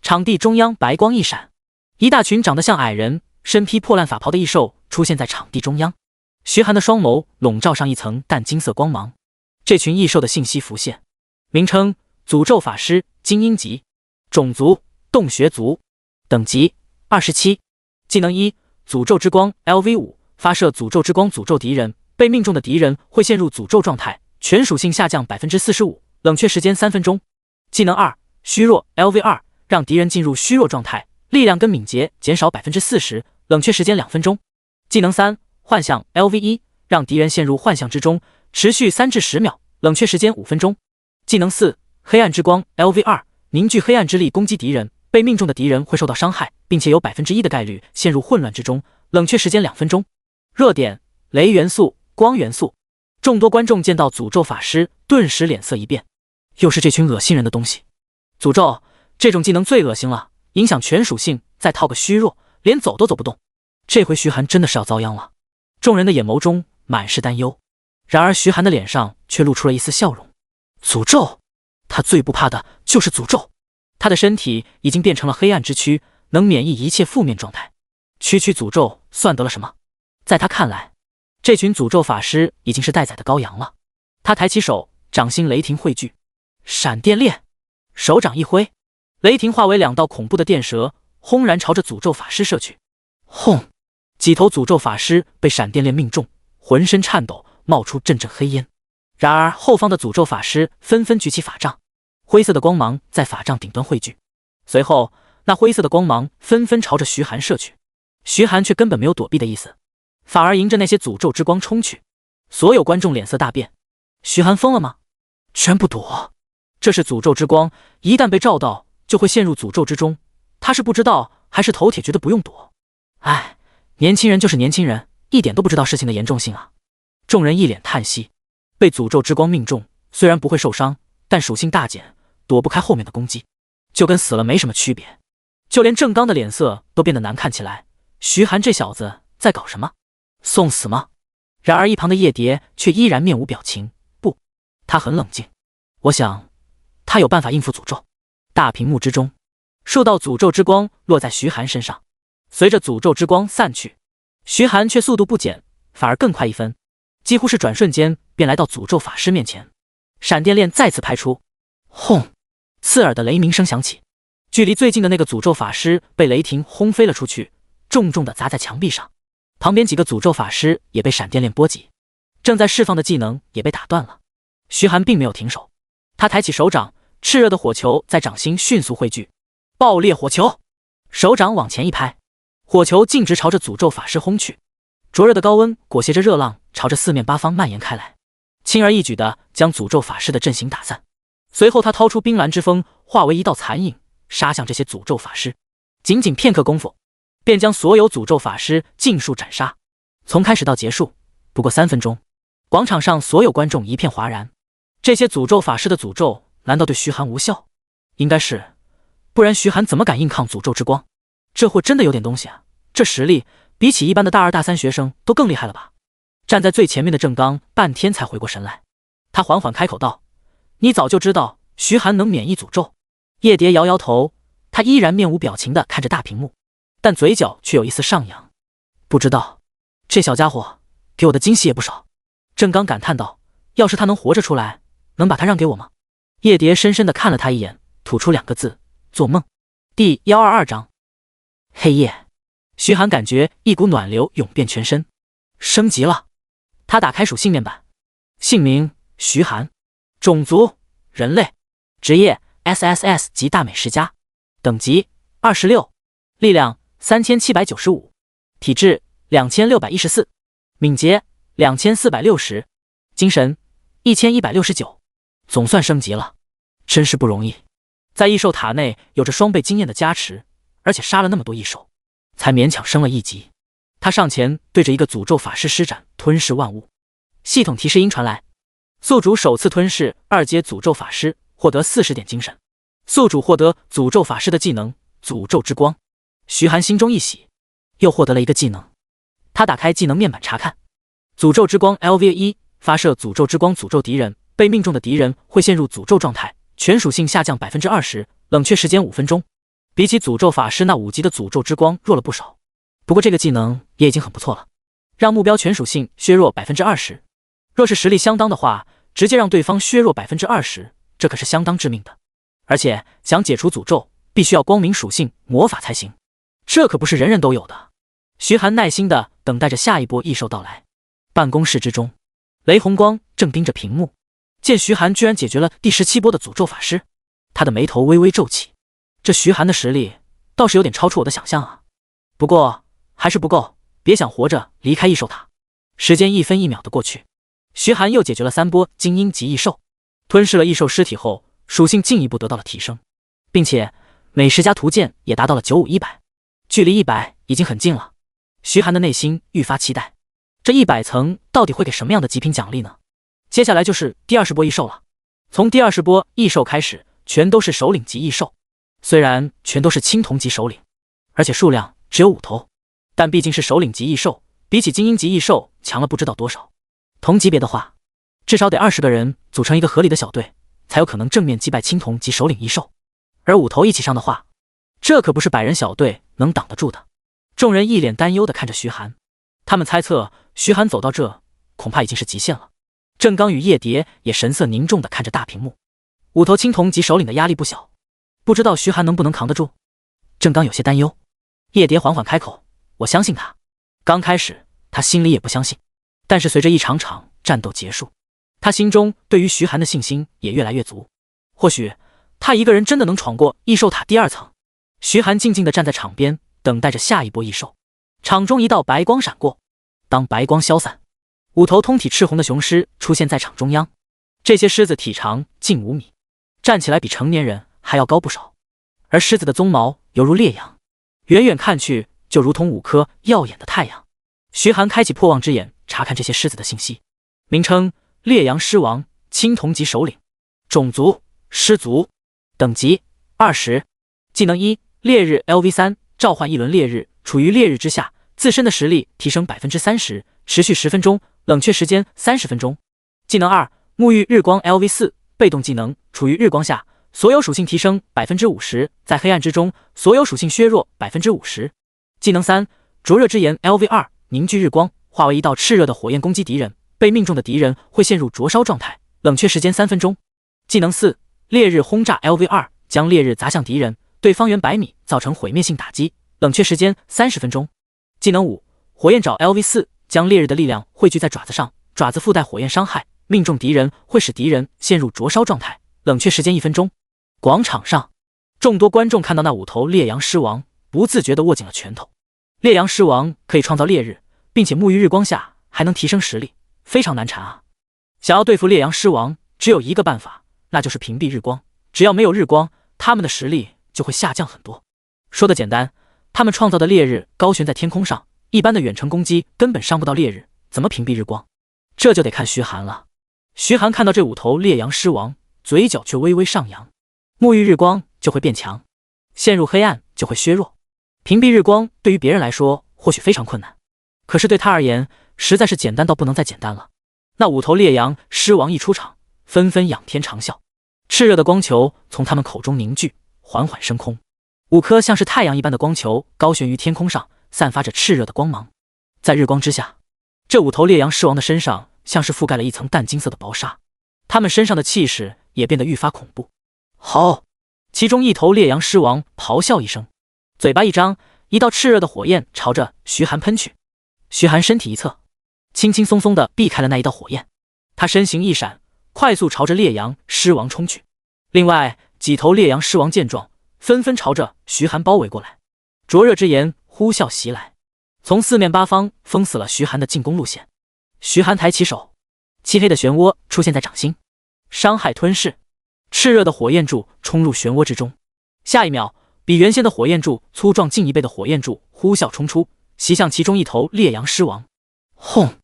场地中央白光一闪，一大群长得像矮人、身披破烂法袍的异兽出现在场地中央。徐寒的双眸笼罩上一层淡金色光芒。这群异兽的信息浮现：名称：诅咒法师，精英级，种族：洞穴族，等级：27，技能1：诅咒之光 LV5，发射诅咒之光诅咒敌人，被命中的敌人会陷入诅咒状态，全属性下降 45%， 冷却时间3分钟。技能2：虚弱 LV2，让敌人进入虚弱状态，力量跟敏捷减少 40%， 冷却时间2分钟。技能3：幻象 LV1，让敌人陷入幻象之中，持续3至10秒，冷却时间5分钟。技能4：黑暗之光 LV2，凝聚黑暗之力攻击敌人，被命中的敌人会受到伤害，并且有 1% 的概率陷入混乱之中，冷却时间2分钟。热点：雷元素、光元素。众多观众见到诅咒法师，顿时脸色一变，又是这群恶心人的东西。诅咒这种技能最恶心了，影响全属性，再套个虚弱，连走都走不动。这回徐寒真的是要遭殃了。众人的眼眸中满是担忧，然而徐寒的脸上却露出了一丝笑容。诅咒，他最不怕的就是诅咒。他的身体已经变成了黑暗之躯，能免疫一切负面状态。区区诅咒算得了什么？在他看来，这群诅咒法师已经是待宰的羔羊了。他抬起手，掌心雷霆汇聚，闪电链，手掌一挥，雷霆化为2道恐怖的电蛇，轰然朝着诅咒法师射去。轰！几头诅咒法师被闪电链命中，浑身颤抖，冒出阵阵黑烟。然而后方的诅咒法师纷纷举起法杖，灰色的光芒在法杖顶端汇聚，随后那灰色的光芒纷纷朝着徐寒射去。徐寒却根本没有躲避的意思，反而迎着那些诅咒之光冲去。所有观众脸色大变，徐寒疯了吗？全部躲！这是诅咒之光，一旦被照到就会陷入诅咒之中，他是不知道还是头铁觉得不用躲。唉，年轻人就是年轻人，一点都不知道事情的严重性啊。众人一脸叹息。被诅咒之光命中，虽然不会受伤，但属性大减，躲不开后面的攻击，就跟死了没什么区别。就连郑刚的脸色都变得难看起来。徐寒这小子在搞什么？送死吗？然而一旁的叶蝶却依然面无表情。不，他很冷静。我想，他有办法应付诅咒。大屏幕之中，数道诅咒之光落在徐寒身上，随着诅咒之光散去，徐寒却速度不减，反而更快1分，几乎是转瞬间便来到诅咒法师面前。闪电链再次拍出，轰！刺耳的雷鸣声响起，距离最近的那个诅咒法师被雷霆轰飞了出去，重重地砸在墙壁上。旁边几个诅咒法师也被闪电链波及，正在释放的技能也被打断了。徐寒并没有停手，他抬起手掌，炽热的火球在掌心迅速汇聚，爆裂火球！手掌往前一拍，火球径直朝着诅咒法师轰去。灼热的高温裹挟着热浪，朝着四面八方蔓延开来，轻而易举地将诅咒法师的阵型打散。随后他掏出冰蓝之锋，化为一道残影，杀向这些诅咒法师。仅仅片刻功夫，便将所有诅咒法师尽数斩杀。从开始到结束，不过3分钟。广场上所有观众一片哗然。这些诅咒法师的诅咒难道对徐寒无效？应该是，不然徐寒怎么敢硬抗诅咒之光？这货真的有点东西啊！这实力比起一般的大2、大3学生都更厉害了吧？站在最前面的郑刚半天才回过神来，他缓缓开口道：“你早就知道徐寒能免疫诅咒？”叶蝶摇摇头，他依然面无表情地看着大屏幕，但嘴角却有一丝上扬。不知道，这小家伙给我的惊喜也不少。郑刚感叹道：“要是他能活着出来，能把他让给我吗？”叶蝶深深地看了他一眼，吐出2个字：做梦。第122章黑夜。徐寒感觉一股暖流涌遍全身，升级了。他打开属性面板，姓名徐寒，种族人类，职业 SSS 级大美食家，等级26，力量3795，体质2614，敏捷2460，精神1169，总算升级了，真是不容易。在异兽塔内有着双倍经验的加持，而且杀了那么多异兽，才勉强升了1级。他上前对着一个诅咒法师施展吞噬万物。系统提示音传来：宿主首次吞噬2阶诅咒法师，获得40点精神。宿主获得诅咒法师的技能诅咒之光。徐寒心中一喜，又获得了一个技能。他打开技能面板查看，诅咒之光 LV1， 发射诅咒之光诅咒敌人，被命中的敌人会陷入诅咒状态，全属性下降 20%， 冷却时间5分钟。比起诅咒法师那5级的诅咒之光弱了不少，不过这个技能也已经很不错了，让目标全属性削弱 20%。 若是实力相当的话，直接让对方削弱 20%， 这可是相当致命的。而且想解除诅咒，必须要光明属性魔法才行，这可不是人人都有的。徐寒耐心地等待着下一波异兽到来。办公室之中，雷红光正盯着屏幕，见徐寒居然解决了第17波的诅咒法师，他的眉头微微皱起。这徐寒的实力倒是有点超出我的想象啊，不过还是不够，别想活着离开异兽塔。时间1分1秒的过去，徐寒又解决了3波精英级异兽，吞噬了异兽尸体后，属性进一步得到了提升，并且美食家图鉴也达到了95、100，距离100已经很近了。徐寒的内心愈发期待，这100层到底会给什么样的极品奖励呢？接下来就是第20波异兽了。从第20波异兽开始，全都是首领级异兽。虽然全都是青铜级首领，而且数量只有5头，但毕竟是首领级异兽，比起精英级异兽强了不知道多少。同级别的话，至少得20个人组成一个合理的小队，才有可能正面击败青铜级首领异兽。而5头一起上的话，这可不是100人小队能挡得住的。众人一脸担忧地看着徐寒，他们猜测徐寒走到这恐怕已经是极限了。郑刚与叶蝶也神色凝重地看着大屏幕，5头青铜级首领的压力不小，不知道徐寒能不能扛得住。郑刚有些担忧。叶蝶缓缓开口：“我相信他。”刚开始他心里也不相信，但是随着一场场战斗结束，他心中对于徐寒的信心也越来越足。或许他一个人真的能闯过异兽塔第2层。徐寒静静地站在场边，等待着下一波异兽。场中一道白光闪过，当白光消散，5头通体赤红的雄狮出现在场中央。这些狮子体长近5米，站起来比成年人还要高不少，而狮子的鬃毛犹如烈阳，远远看去就如同5颗耀眼的太阳。徐寒开启破望之眼，查看这些狮子的信息。名称：烈阳狮王，青铜级首领。种族：狮族。等级：20。技能1：烈日 LV3，召唤一轮烈日，处于烈日之下，自身的实力提升 30%， 持续10分钟，冷却时间30分钟。技能2：沐浴日光 LV4，被动技能，处于日光下，所有属性提升 50%， 在黑暗之中，所有属性削弱 50%。技能3：灼热之炎 LV2，凝聚日光，化为一道炽热的火焰攻击敌人，被命中的敌人会陷入灼烧状态，冷却时间3分钟。技能4：烈日轰炸 LV2，将烈日砸向敌人，对方圆100米造成毁灭性打击，冷却时间30分钟。技能5：火焰爪 LV4，将烈日的力量汇聚在爪子上，爪子附带火焰伤害，命中敌人会使敌人陷入灼烧状态，冷却时间1分钟。广场上，众多观众看到那5头烈阳狮王，不自觉地握紧了拳头。烈阳狮王可以创造烈日，并且沐浴日光下还能提升实力，非常难缠啊！想要对付烈阳狮王，只有一个办法，那就是屏蔽日光。只要没有日光，他们的实力就会下降很多。说的简单，他们创造的烈日高悬在天空上，一般的远程攻击根本伤不到烈日，怎么屏蔽日光？这就得看徐寒了。徐寒看到这5头烈阳狮王，嘴角却微微上扬。沐浴日光就会变强，陷入黑暗就会削弱。屏蔽日光对于别人来说或许非常困难，可是对他而言，实在是简单到不能再简单了。那5头烈阳狮王一出场，纷纷仰天长啸，炽热的光球从他们口中凝聚，缓缓升空。5颗像是太阳一般的光球高悬于天空上，散发着炽热的光芒。在日光之下，这5头烈阳狮王的身上像是覆盖了一层淡金色的薄纱，他们身上的气势也变得愈发恐怖。好！其中一头烈阳狮王咆哮一声，嘴巴一张，一道炽热的火焰朝着徐寒喷去。徐寒身体一侧，轻轻松松地避开了那一道火焰。他身形一闪，快速朝着烈阳狮王冲去。另外几头烈阳狮王见状，纷纷朝着徐寒包围过来。灼热之炎呼啸袭来，从四面八方封死了徐寒的进攻路线。徐寒抬起手，漆黑的漩涡出现在掌心，伤害吞噬。炽热的火焰柱冲入漩涡之中，下一秒，比原先的火焰柱粗壮近1倍的火焰柱呼啸冲出，袭向其中一头烈阳狮王。轰！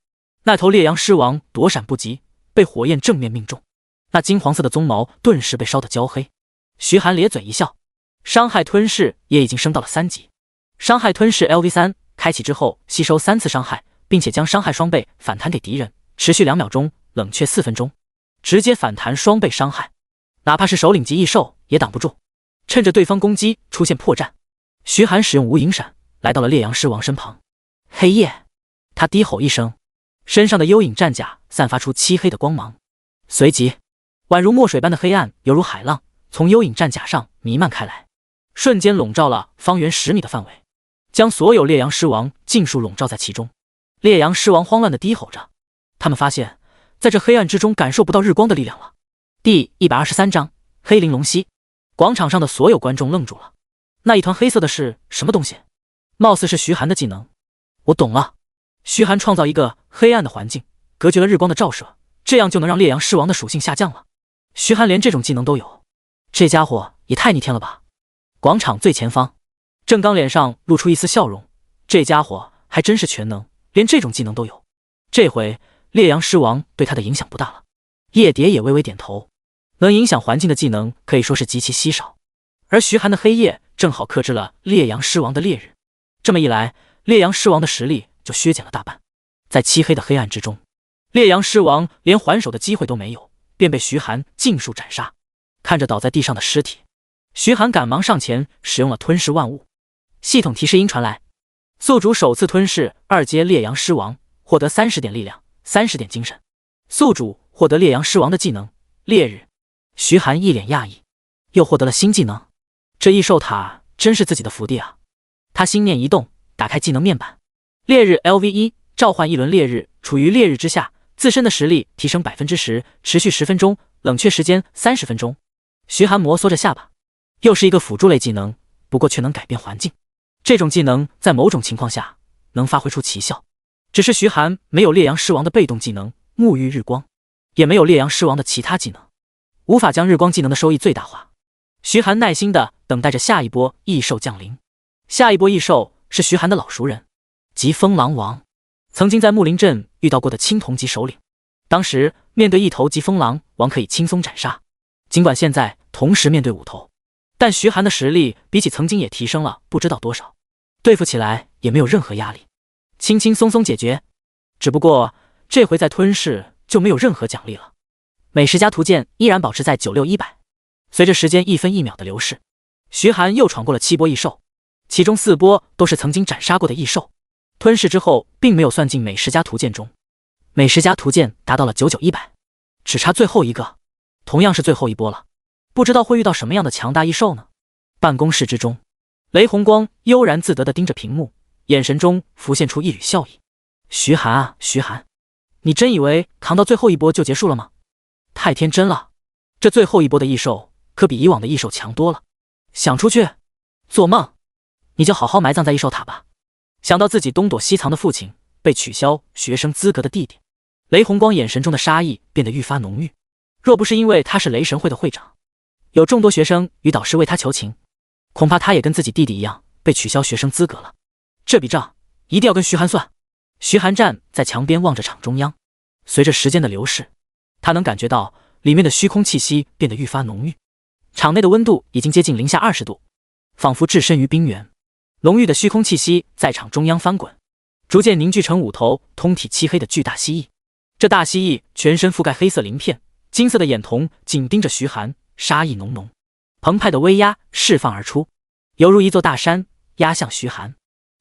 那头烈阳狮王躲闪不及，被火焰正面命中，那金黄色的鬃毛顿时被烧得焦黑。徐寒咧嘴一笑，伤害吞噬也已经升到了3级。伤害吞噬 LV3 开启之后，吸收3次伤害，并且将伤害双倍反弹给敌人，持续2秒钟，冷却4分钟，直接反弹双倍伤害。哪怕是首领级异兽也挡不住。趁着对方攻击出现破绽，徐寒使用无影闪来到了烈阳狮王身旁。黑夜！他低吼一声，身上的幽影战甲散发出漆黑的光芒，随即宛如墨水般的黑暗犹如海浪从幽影战甲上弥漫开来，瞬间笼罩了方圆10米的范围，将所有烈阳狮王尽数笼罩在其中。烈阳狮王慌乱地低吼着，他们发现在这黑暗之中感受不到日光的力量了。第123章黑玲珑蜥。广场上的所有观众愣住了，那一团黑色的是什么东西？貌似是徐寒的技能。我懂了，徐寒创造一个黑暗的环境，隔绝了日光的照射，这样就能让烈阳狮王的属性下降了。徐寒连这种技能都有，这家伙也太逆天了吧！广场最前方，郑刚脸上露出一丝笑容，这家伙还真是全能，连这种技能都有。这回烈阳狮王对他的影响不大了。叶蝶也微微点头，能影响环境的技能可以说是极其稀少，而徐寒的黑夜正好克制了烈阳狮王的烈日，这么一来，烈阳狮王的实力就削减了大半。在漆黑的黑暗之中，烈阳狮王连还手的机会都没有，便被徐寒尽数斩杀。看着倒在地上的尸体，徐寒赶忙上前使用了吞噬万物。系统提示音传来，宿主首次吞噬2阶烈阳狮王，获得30点力量，30点精神。宿主获得烈阳狮王的技能烈日。徐寒一脸讶异，又获得了新技能，这异兽塔真是自己的福地啊！他心念一动，打开技能面板，烈日 LV1，召唤一轮烈日，处于烈日之下，自身的实力提升 10%， 持续10分钟，冷却时间30分钟。徐寒摩挲着下巴，又是一个辅助类技能，不过却能改变环境。这种技能在某种情况下能发挥出奇效，只是徐寒没有烈阳狮王的被动技能沐浴日光，也没有烈阳狮王的其他技能，无法将日光技能的收益最大化。徐寒耐心地等待着下一波异兽降临。下一波异兽是徐寒的老熟人，即风狼王，曾经在木林镇遇到过的青铜级首领。当时面对一头疾风狼，王可以轻松斩杀。尽管现在同时面对5头，但徐寒的实力比起曾经也提升了不知道多少，对付起来也没有任何压力，轻轻松松解决。只不过这回在吞噬就没有任何奖励了，美食家图鉴依然保持在96-100。随着时间1分1秒的流逝，徐寒又闯过了7波异兽，其中4波都是曾经斩杀过的异兽，吞噬之后并没有算进美食家图鉴中。美食家图鉴达到了99-100，只差最后一个，同样是最后一波了，不知道会遇到什么样的强大异兽呢？办公室之中，雷红光悠然自得地盯着屏幕，眼神中浮现出一缕笑意。徐寒啊，徐寒，你真以为扛到最后一波就结束了吗？太天真了，这最后一波的异兽可比以往的异兽强多了。想出去？做梦！你就好好埋葬在异兽塔吧。想到自己东躲西藏的父亲被取消学生资格的弟弟，雷红光眼神中的杀意变得愈发浓郁。若不是因为他是雷神会的会长，有众多学生与导师为他求情，恐怕他也跟自己弟弟一样被取消学生资格了。这笔账一定要跟徐寒算。徐寒站在墙边望着场中央，随着时间的流逝，他能感觉到里面的虚空气息变得愈发浓郁，场内的温度已经接近零下20度，仿佛置身于冰原。浓郁的虚空气息在场中央翻滚，逐渐凝聚成5头通体漆黑的巨大蜥蜴。这大蜥蜴全身覆盖黑色鳞片，金色的眼瞳紧盯着徐寒，杀意浓浓，澎湃的威压释放而出，犹如一座大山压向徐寒。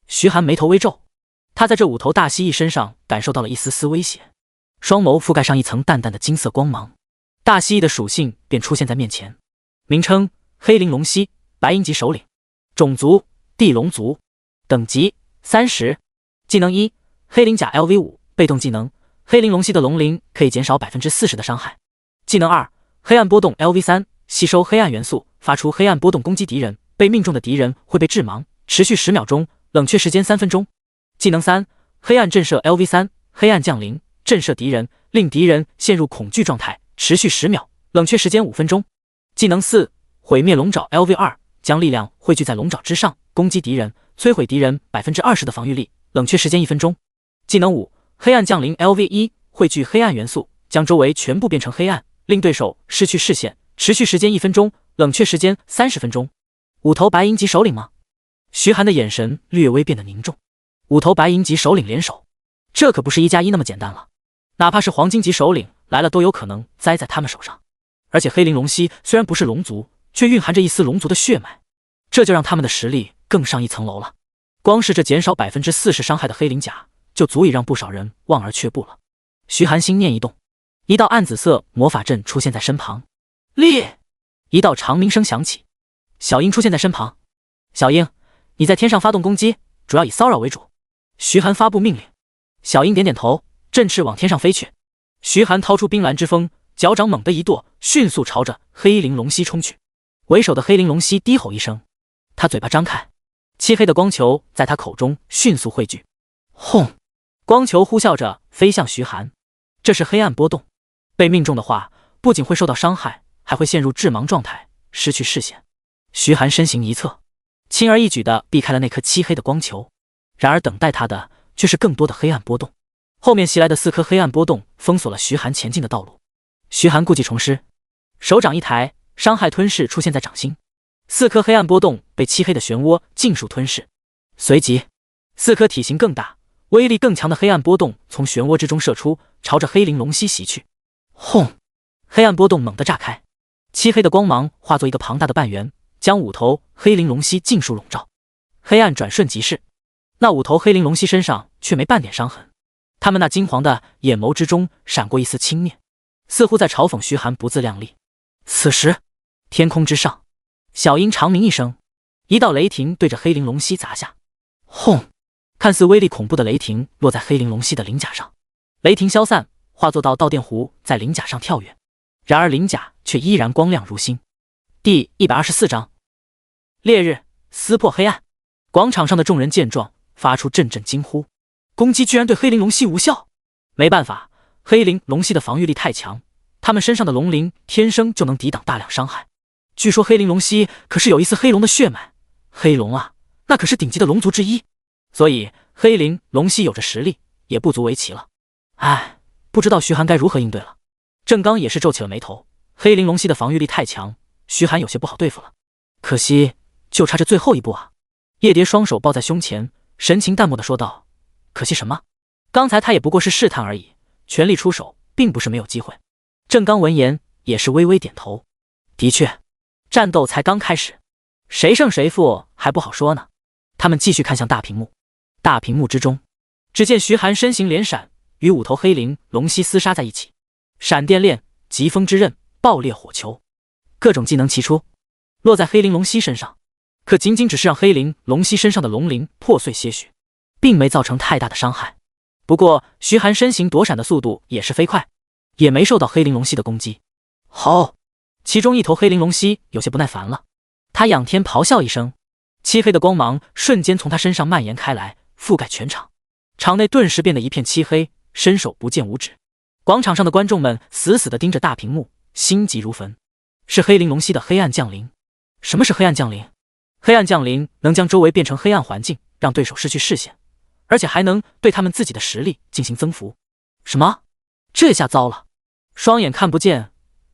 徐寒眉头微皱，他在这5头大蜥蜴身上感受到了一丝丝威胁，双眸覆盖上一层淡淡的金色光芒。大蜥蜴的属性便出现在面前，名称：黑鳞龙蜥，白银级首领，种族：地龙族，等级30，技能1，黑鳞甲 LV5，被动技能，黑鳞龙蜥的龙鳞可以减少 40% 的伤害。技能2，黑暗波动 LV3，吸收黑暗元素，发出黑暗波动攻击敌人，被命中的敌人会被致盲，持续10秒钟，冷却时间3分钟。技能3，黑暗震慑 LV3，黑暗降临，震慑敌人，令敌人陷入恐惧状态，持续10秒，冷却时间5分钟。技能4，毁灭龙爪 LV2，将力量汇聚在龙爪之上，攻击敌人，摧毁敌人 20% 的防御力，冷却时间1分钟。技能5，黑暗降临 LV1，汇聚黑暗元素，将周围全部变成黑暗，令对手失去视线，持续时间1分钟，冷却时间30分钟。5头白银级首领吗？徐寒的眼神略微变得凝重。5头白银级首领联手，这可不是1+1那么简单了，哪怕是黄金级首领来了都有可能栽在他们手上。而且黑鳞龙蜥虽然不是龙族，却蕴含着一丝龙族的血脉，这就让他们的实力更上一层楼了。光是这减少 40% 伤害的黑鳞甲，就足以让不少人望而却步了。徐寒心念一动，一道暗紫色魔法阵出现在身旁，烈！一道长鸣声响起，小樱出现在身旁。小樱，你在天上发动攻击，主要以骚扰为主。徐寒发布命令，小樱点点头，振翅往天上飞去。徐寒掏出冰蓝之锋，脚掌猛地一跺，迅速朝着黑鳞龙蜥冲去。为首的黑鳞龙蜥低吼一声，他嘴巴张开，漆黑的光球在他口中迅速汇聚。轰！光球呼啸着飞向徐寒。这是黑暗波动，被命中的话，不仅会受到伤害，还会陷入致盲状态，失去视线。徐寒身形一侧，轻而易举地避开了那颗漆黑的光球。然而等待他的却是更多的黑暗波动，后面袭来的4颗黑暗波动封锁了徐寒前进的道路。徐寒故技重施，手掌一抬，伤害吞噬出现在掌心，4颗黑暗波动被漆黑的漩涡尽数吞噬。随即4颗体型更大、威力更强的黑暗波动从漩涡之中射出，朝着黑鳞龙蜥袭去。轰！黑暗波动猛地炸开，漆黑的光芒化作一个庞大的半圆，将5头黑鳞龙蜥尽数笼罩。黑暗转瞬即逝，那5头黑鳞龙蜥身上却没半点伤痕，他们那金黄的眼眸之中闪过一丝轻蔑，似乎在嘲讽徐寒不自量力。此时天空之上，小鹰长鸣一声，一道雷霆对着黑鳞龙蜥砸下。轰！看似威力恐怖的雷霆落在黑鳞龙蜥的鳞甲上，雷霆消散，化作道导电弧在鳞甲上跳跃，然而鳞甲却依然光亮如新。第124章烈日撕破黑暗。广场上的众人见状，发出阵阵惊呼，攻击居然对黑鳞龙蜥无效。没办法，黑鳞龙蜥的防御力太强，他们身上的龙鳞天生就能抵挡大量伤害。据说黑鳞龙蜥可是有一丝黑龙的血脉，黑龙啊，那可是顶级的龙族之一，所以黑鳞龙蜥有着实力，也不足为奇了。唉，不知道徐寒该如何应对了。郑刚也是皱起了眉头，黑玲珑蜥的防御力太强，徐寒有些不好对付了。可惜就差这最后一步啊！叶蝶双手抱在胸前，神情淡漠地说道：“可惜什么？刚才他也不过是试探而已，全力出手并不是没有机会。”郑刚闻言也是微微点头，的确，战斗才刚开始，谁胜谁负还不好说呢。他们继续看向大屏幕，大屏幕之中，只见徐寒身形连闪，与5头黑灵龙蜥厮杀在一起，闪电链、疾风之刃、爆裂火球，各种技能齐出，落在黑灵龙蜥身上，可仅仅只是让黑灵龙蜥身上的龙鳞破碎些许，并没造成太大的伤害。不过徐寒身形躲闪的速度也是飞快，也没受到黑灵龙蜥的攻击。吼！其中一头黑灵龙蜥有些不耐烦了，他仰天咆哮一声，漆黑的光芒瞬间从他身上蔓延开来，覆盖全场，场内顿时变得一片漆黑，伸手不见五指。广场上的观众们死死地盯着大屏幕，心急如焚。是黑灵龙蜥的黑暗降临。什么是黑暗降临？黑暗降临能将周围变成黑暗环境，让对手失去视线，而且还能对他们自己的实力进行增幅。什么？这下糟了，双眼看不见，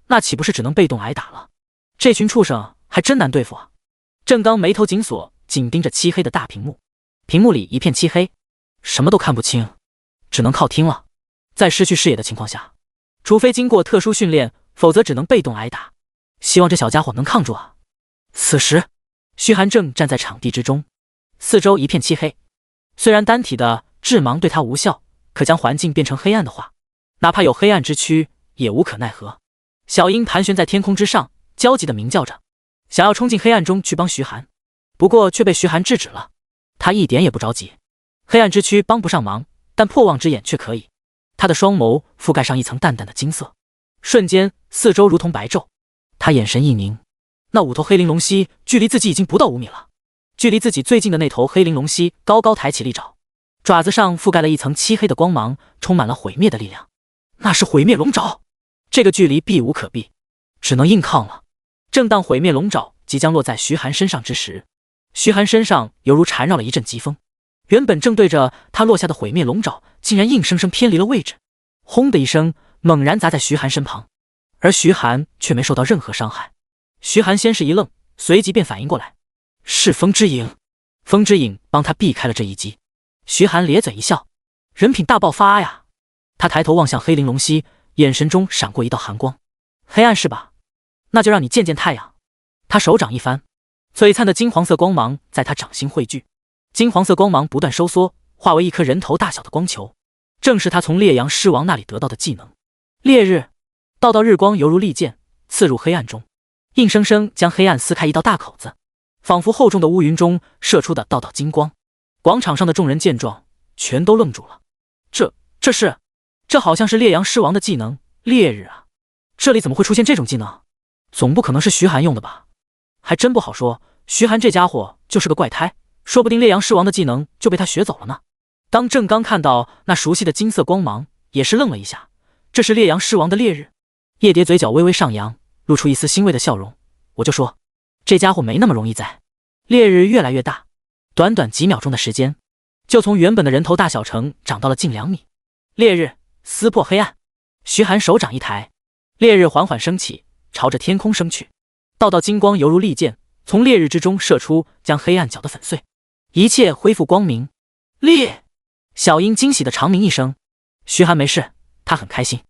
那岂不是只能被动挨打了？这群畜生还真难对付啊！郑刚眉头紧锁，紧盯着漆黑的大屏幕，屏幕里一片漆黑，什么都看不清，只能靠听了。在失去视野的情况下，除非经过特殊训练，否则只能被动挨打。希望这小家伙能抗住啊！此时徐寒正站在场地之中，四周一片漆黑。虽然单体的致盲对他无效，可将环境变成黑暗的话，哪怕有黑暗之躯也无可奈何。小鹰盘旋在天空之上，焦急地鸣叫着，想要冲进黑暗中去帮徐寒，不过却被徐寒制止了。他一点也不着急，黑暗之躯帮不上忙，但破望之眼却可以。他的双眸覆盖上一层淡淡的金色，瞬间四周如同白昼。他眼神一凝，那5头黑灵龙蜥距离自己已经不到5米了。距离自己最近的那头黑灵龙蜥高高抬起利爪，爪子上覆盖了一层漆黑的光芒，充满了毁灭的力量。那是毁灭龙爪，这个距离避无可避，只能硬抗了。正当毁灭龙爪即将落在徐寒身上之时，徐寒身上犹如缠绕了一阵疾风，原本正对着他落下的毁灭龙爪竟然硬生生偏离了位置，轰的一声猛然砸在徐寒身旁，而徐寒却没受到任何伤害。徐寒先是一愣，随即便反应过来，是风之影。风之影帮他避开了这一击。徐寒咧嘴一笑，人品大爆发呀！他抬头望向黑灵龙蜥，眼神中闪过一道寒光。黑暗是吧？那就让你见见太阳。他手掌一翻，璀璨的金黄色光芒在他掌心汇聚，金黄色光芒不断收缩，化为一颗人头大小的光球，正是他从烈阳狮王那里得到的技能烈日。道道日光犹如利剑刺入黑暗中，硬生生将黑暗撕开一道大口子，仿佛厚重的乌云中射出的道道金光。广场上的众人见状全都愣住了，这好像是烈阳狮王的技能烈日啊！这里怎么会出现这种技能？总不可能是徐寒用的吧？还真不好说，徐寒这家伙就是个怪胎，说不定烈阳狮王的技能就被他学走了呢。当郑刚看到那熟悉的金色光芒，也是愣了一下，这是烈阳狮王的烈日。叶蝶嘴角微微上扬，露出一丝欣慰的笑容。我就说，这家伙没那么容易宰。烈日越来越大，短短几秒钟的时间，就从原本的人头大小城长到了近2米。烈日撕破黑暗，徐寒手掌一抬，烈日缓缓升起，朝着天空升去。道道金光犹如利剑，从烈日之中射出，将黑暗搅得粉碎，一切恢复光明。烈！小鹰惊喜的长鸣一声。徐寒没事，他很开心。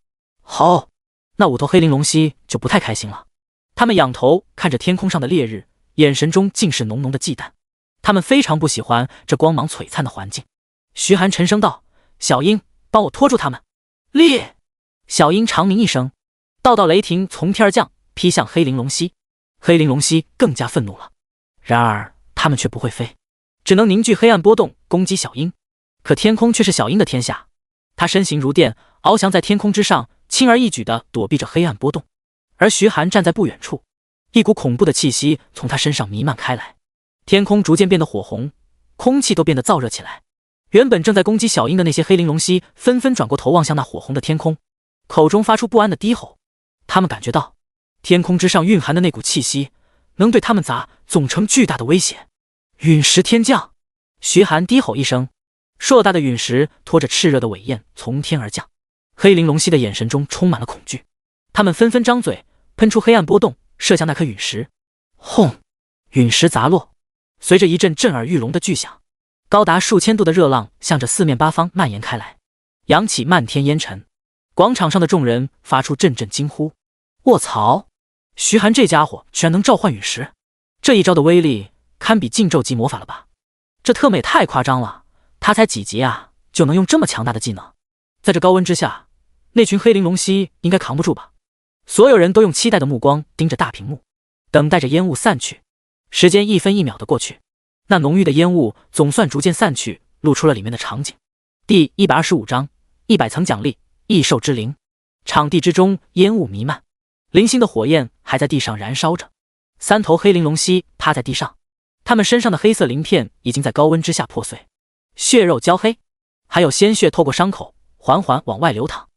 好，那5头黑灵龙蜥就不太开心了。他们仰头看着天空上的烈日，眼神中尽是浓浓的忌惮。他们非常不喜欢这光芒璀璨的环境。徐寒沉声道：“小鹰，帮我拖住他们。”烈！小鹰长鸣一声，道道雷霆从天而降，劈向黑灵龙蜥。黑灵龙蜥更加愤怒了，然而他们却不会飞，只能凝聚黑暗波动攻击小鹰。可天空却是小鹰的天下，他身形如电，翱翔在天空之上，轻而易举地躲避着黑暗波动。而徐寒站在不远处，一股恐怖的气息从他身上弥漫开来，天空逐渐变得火红，空气都变得燥热起来。原本正在攻击小鹰的那些黑灵龙蜥纷纷转过头望向那火红的天空，口中发出不安的低吼。他们感觉到天空之上蕴含的那股气息能对他们总成巨大的威胁。陨石天降！徐寒低吼一声，硕大的陨石拖着炽热的尾焰从天而降。黑灵龙蜥的眼神中充满了恐惧，他们纷纷张嘴，喷出黑暗波动，射向那颗陨石。轰！陨石砸落，随着一阵震耳欲聋的巨响，高达数千度的热浪向着四面八方蔓延开来，扬起漫天烟尘。广场上的众人发出阵阵惊呼：卧槽！徐寒这家伙居然能召唤陨石，这一招的威力堪比禁咒级魔法了吧？这特么也太夸张了，他才几级啊，就能用这么强大的技能？在这高温之下，那群黑鳞龙蜥应该扛不住吧？所有人都用期待的目光盯着大屏幕，等待着烟雾散去。时间一分一秒的过去，那浓郁的烟雾总算逐渐散去，露出了里面的场景。第125章100层奖励，异兽之灵。场地之中烟雾弥漫，零星的火焰还在地上燃烧着。3头黑鳞龙蜥趴在地上，它们身上的黑色鳞片已经在高温之下破碎，血肉焦黑，还有鲜血透过伤口缓缓往外流淌。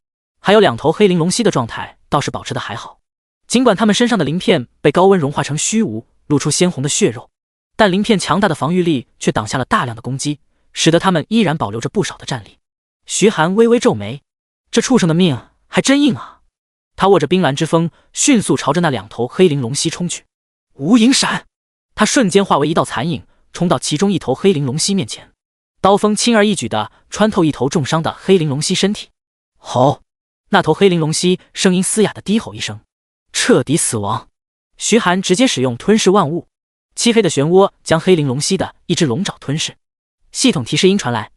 还有2头黑鳞龙蜥的状态倒是保持的还好，尽管它们身上的鳞片被高温融化成虚无，露出鲜红的血肉，但鳞片强大的防御力却挡下了大量的攻击，使得它们依然保留着不少的战力。徐寒微微皱眉，这畜生的命还真硬啊！他握着冰蓝之锋，迅速朝着那2头黑鳞龙蜥冲去。无影闪，他瞬间化为一道残影，冲到其中1头黑鳞龙蜥面前，刀锋轻而易举地穿透1头重伤的黑鳞龙蜥身体。吼！那头黑鳞龙蜥声音嘶哑地低吼一声，彻底死亡。徐寒直接使用吞噬万物，漆黑的漩涡将黑鳞龙蜥的一只龙爪吞噬。系统提示音传来，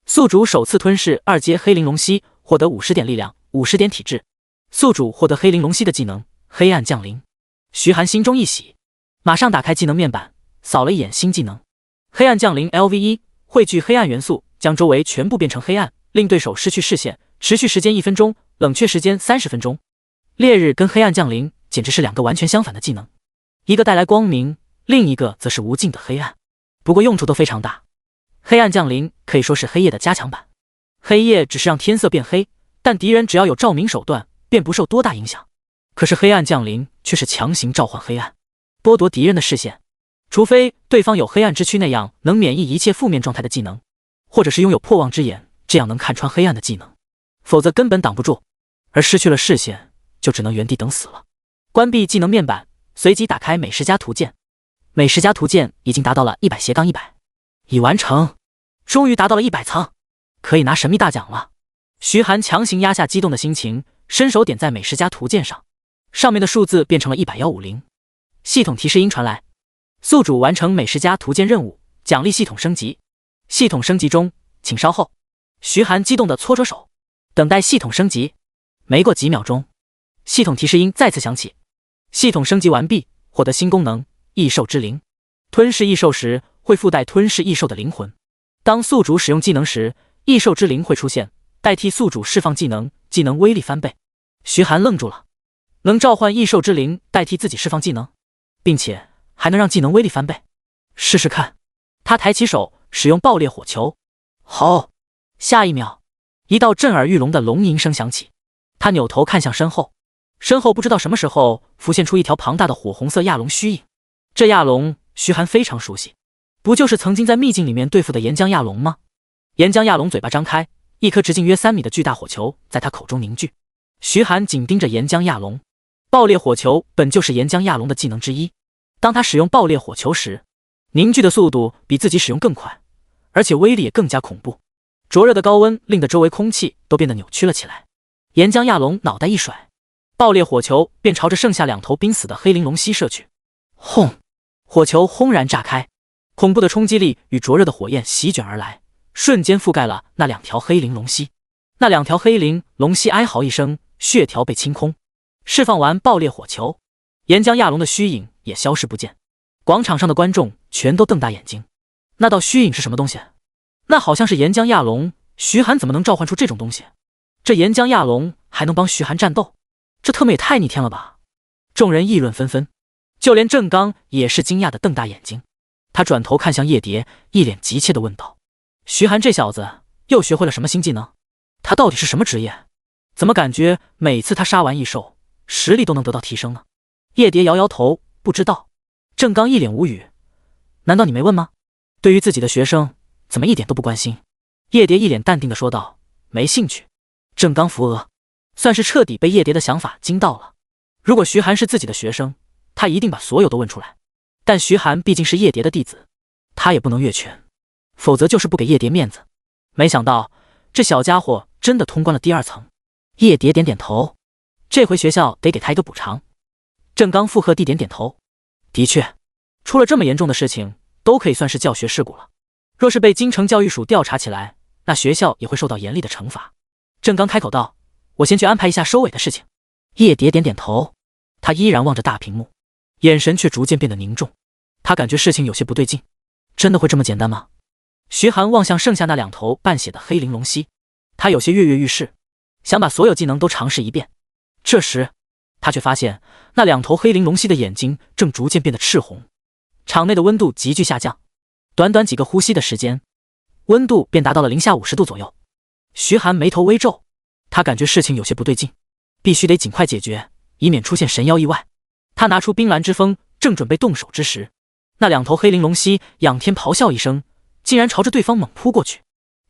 宿主首次吞噬2阶黑鳞龙蜥，获得50点力量，50点体质。宿主获得黑鳞龙蜥的技能黑暗降临。徐寒心中一喜，马上打开技能面板，扫了一眼新技能黑暗降临 LV1， 汇聚黑暗元素，将周围全部变成黑暗，令对手失去视线，持续时间1分钟，冷却时间30分钟。烈日跟黑暗降临简直是2个完全相反的技能，一个带来光明，另一个则是无尽的黑暗，不过用处都非常大。黑暗降临可以说是黑夜的加强版，黑夜只是让天色变黑，但敌人只要有照明手段便不受多大影响。可是黑暗降临却是强行召唤黑暗，剥夺敌人的视线，除非对方有黑暗之躯那样能免疫一切负面状态的技能，或者是拥有破望之眼这样能看穿黑暗的技能，否则根本挡不住，而失去了视线就只能原地等死了。关闭技能面板，随即打开美食家图鉴。美食家图鉴已经达到了100-100，已完成，终于达到了100层，可以拿神秘大奖了。徐寒强行压下激动的心情，伸手点在美食家图鉴上，上面的数字变成了10150。系统提示音传来，宿主完成美食家图鉴任务，奖励系统升级。系统升级中，请稍后。徐寒激动地搓着手，等待系统升级。没过几秒钟，系统提示音再次响起，系统升级完毕，获得新功能异兽之灵。吞噬异兽时会附带吞噬异兽的灵魂，当宿主使用技能时，异兽之灵会出现，代替宿主释放技能，技能威力翻倍。徐寒愣住了，能召唤异兽之灵代替自己释放技能，并且还能让技能威力翻倍，试试看。他抬起手使用爆裂火球，好！下一秒，一道震耳欲聋的龙吟声响起，他扭头看向身后，身后不知道什么时候浮现出一条庞大的火红色亚龙虚影。这亚龙徐寒非常熟悉，不就是曾经在秘境里面对付的岩浆亚龙吗？岩浆亚龙嘴巴张开，一颗直径约3米的巨大火球在他口中凝聚。徐寒紧盯着岩浆亚龙，爆裂火球本就是岩浆亚龙的技能之一，当他使用爆裂火球时，凝聚的速度比自己使用更快，而且威力也更加恐怖。灼热的高温令得周围空气都变得扭曲了起来。岩浆亚龙脑袋一甩，爆裂火球便朝着剩下2头濒死的黑鳞龙蜥射去。轰！火球轰然炸开，恐怖的冲击力与灼热的火焰席卷而来，瞬间覆盖了那2条黑鳞龙蜥。那2条黑鳞龙蜥哀嚎一声，血条被清空。释放完爆裂火球，岩浆亚龙的虚影也消失不见。广场上的观众全都瞪大眼睛，那道虚影是什么东西？那好像是岩浆亚龙，徐寒怎么能召唤出这种东西？这岩浆亚龙还能帮徐寒战斗，这特么也太逆天了吧！众人议论纷纷，就连郑刚也是惊讶的瞪大眼睛。他转头看向叶蝶，一脸急切地问道：徐寒这小子又学会了什么新技能？他到底是什么职业？怎么感觉每次他杀完异兽，实力都能得到提升呢？叶蝶摇摇头，不知道。郑刚一脸无语，难道你没问吗？对于自己的学生怎么一点都不关心？叶蝶一脸淡定地说道：没兴趣。郑刚扶额，算是彻底被叶蝶的想法惊到了。如果徐寒是自己的学生，他一定把所有都问出来。但徐寒毕竟是叶蝶的弟子，他也不能越权，否则就是不给叶蝶面子。没想到这小家伙真的通关了第2层。叶蝶点点头，这回学校得给他一个补偿。郑刚附和地点点头，的确，出了这么严重的事情，都可以算是教学事故了。若是被京城教育署调查起来，那学校也会受到严厉的惩罚。郑刚开口道：“我先去安排一下收尾的事情。”叶蝶点点头，他依然望着大屏幕，眼神却逐渐变得凝重。他感觉事情有些不对劲，真的会这么简单吗？徐寒望向剩下那2头半血的黑玲珑蜥，他有些跃跃欲试，想把所有技能都尝试一遍。这时他却发现那2头黑玲珑蜥的眼睛正逐渐变得赤红，场内的温度急剧下降，短短几个呼吸的时间，温度便达到了零下50度左右。徐寒眉头微皱，他感觉事情有些不对劲，必须得尽快解决，以免出现神妖意外。他拿出冰蓝之锋，正准备动手之时，那2头黑玲珑蜥仰天咆哮一声，竟然朝着对方猛扑过去。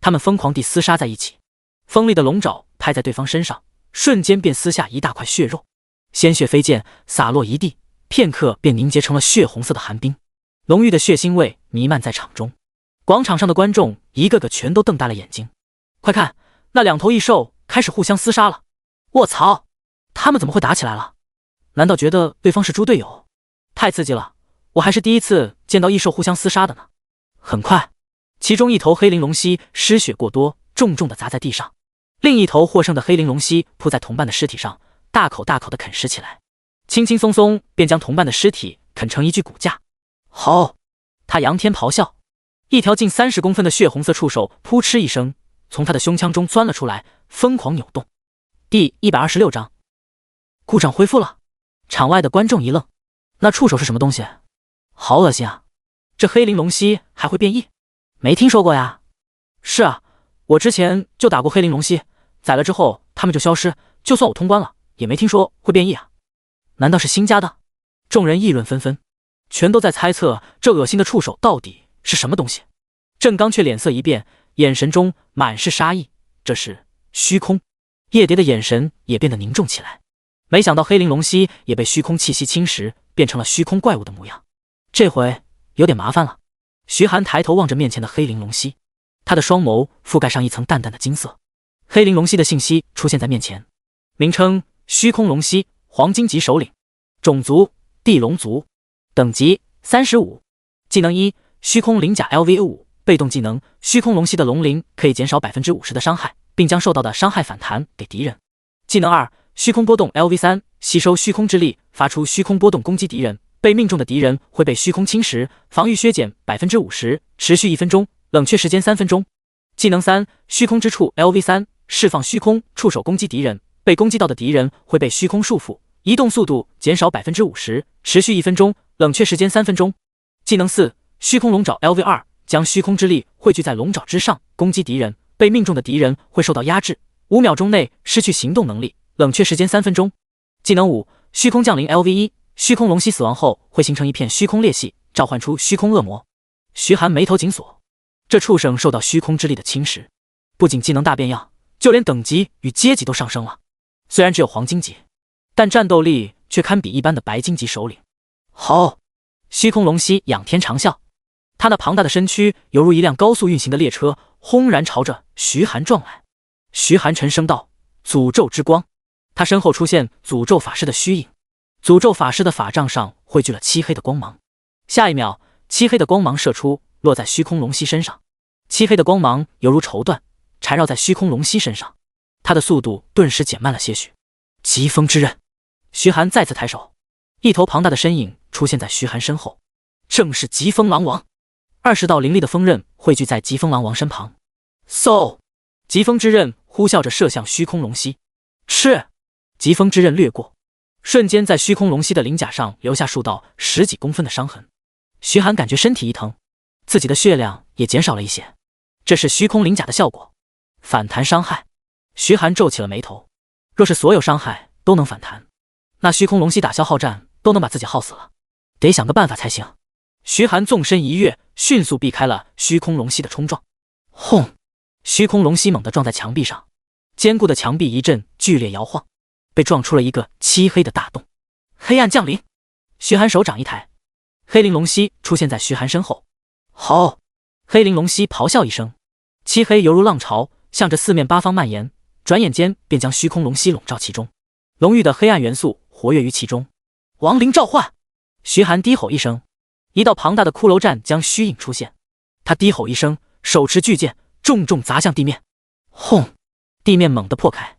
他们疯狂地厮杀在一起，锋利的龙爪拍在对方身上，瞬间便撕下一大块血肉，鲜血飞溅，洒落一地，片刻便凝结成了血红色的寒冰。浓郁的血腥味弥漫在场中，广场上的观众一个个全都瞪大了眼睛。快看，那2头异兽开始互相厮杀了！卧槽，他们怎么会打起来了？难道觉得对方是猪队友？太刺激了，我还是第一次见到异兽互相厮杀的呢。很快，其中1头黑玲珑蜥失血过多，重重地砸在地上，另1头获胜的黑玲珑蜥扑在同伴的尸体上，大口大口地啃食起来，轻轻松松便将同伴的尸体啃成一具骨架。吼！他仰天咆哮，一条近30公分的血红色触手扑哧一声从他的胸腔中钻了出来，疯狂扭动。第126章，故障恢复了。场外的观众一愣，那触手是什么东西？好恶心啊！这黑玲珑蜥还会变异？没听说过呀。是啊，我之前就打过黑玲珑蜥，宰了之后它们就消失，就算我通关了，也没听说会变异啊。难道是新加的？众人议论纷纷，全都在猜测这恶心的触手到底是什么东西。郑刚却脸色一变，眼神中满是杀意。这是虚空。叶蝶的眼神也变得凝重起来，没想到黑玲珑蜥也被虚空气息侵蚀，变成了虚空怪物的模样。这回有点麻烦了。徐寒抬头望着面前的黑玲珑蜥，他的双眸覆盖上一层淡淡的金色。黑玲珑蜥的信息出现在面前，名称：虚空龙蜥，黄金级首领，种族：地龙族，等级35，技能1：虚空鳞甲 LV5，被动技能：虚空龙蜥的龙鳞可以减少 50% 的伤害，并将受到的伤害返弹给敌人。技能2：虚空波动 LV3，吸收虚空之力，发出虚空波动攻击敌人，被命中的敌人会被虚空侵蚀，防御削减 50%，持续1分钟，冷却时间3分钟。技能3：虚空之触 LV3，释放虚空触手攻击敌人，被攻击到的敌人会被虚空束缚，移动速度减少 50%，持续1分钟，冷却时间3分钟。技能4：虚空龙爪 LV2，将虚空之力汇聚在龙爪之上，攻击敌人，被命中的敌人会受到压制，5秒钟内失去行动能力，冷却时间3分钟。技能5：虚空降临 LV1，虚空龙蜥死亡后会形成一片虚空裂隙，召唤出虚空恶魔。徐寒眉头紧锁，这畜生受到虚空之力的侵蚀，不仅技能大变样，就连等级与阶级都上升了。虽然只有黄金级，但战斗力却堪比一般的白金级首领。好！虚空龙蜥仰天长啸，他那庞大的身躯犹如一辆高速运行的列车，轰然朝着徐寒撞来。徐寒沉声道：“诅咒之光！”他身后出现诅咒法师的虚影，诅咒法师的法杖上汇聚了漆黑的光芒。下一秒，漆黑的光芒射出，落在虚空龙蜥身上。漆黑的光芒犹如绸缎，缠绕在虚空龙蜥身上，他的速度顿时减慢了些许。疾风之刃！徐寒再次抬手，一头庞大的身影出现在徐寒身后，正是疾风狼王。20道凌厉的锋刃汇聚在疾风狼王身旁。嗖！疾风之刃呼啸着射向虚空龙蜥。吃！疾风之刃掠过，瞬间在虚空龙蜥的鳞甲上留下数道10几公分的伤痕。徐寒感觉身体一疼，自己的血量也减少了一些，这是虚空鳞甲的效果，反弹伤害。徐寒皱起了眉头，若是所有伤害都能反弹，那虚空龙蜥打消耗战都能把自己耗死了，得想个办法才行。徐寒纵身一跃，迅速避开了虚空龙蜥的冲撞。轰！虚空龙蜥猛地撞在墙壁上，坚固的墙壁一阵剧烈摇晃，被撞出了一个漆黑的大洞。黑暗降临，徐寒手掌一抬，黑玲珑蜥出现在徐寒身后。吼！黑玲珑蜥咆哮一声，漆黑犹如浪潮，向着四面八方蔓延，转眼间便将虚空龙蜥笼罩其中，浓郁的黑暗元素活跃于其中。亡灵召唤！徐寒低吼一声，一道庞大的骷髅战将虚影出现。他低吼一声，手持巨剑，重重砸向地面。轰！地面猛地破开，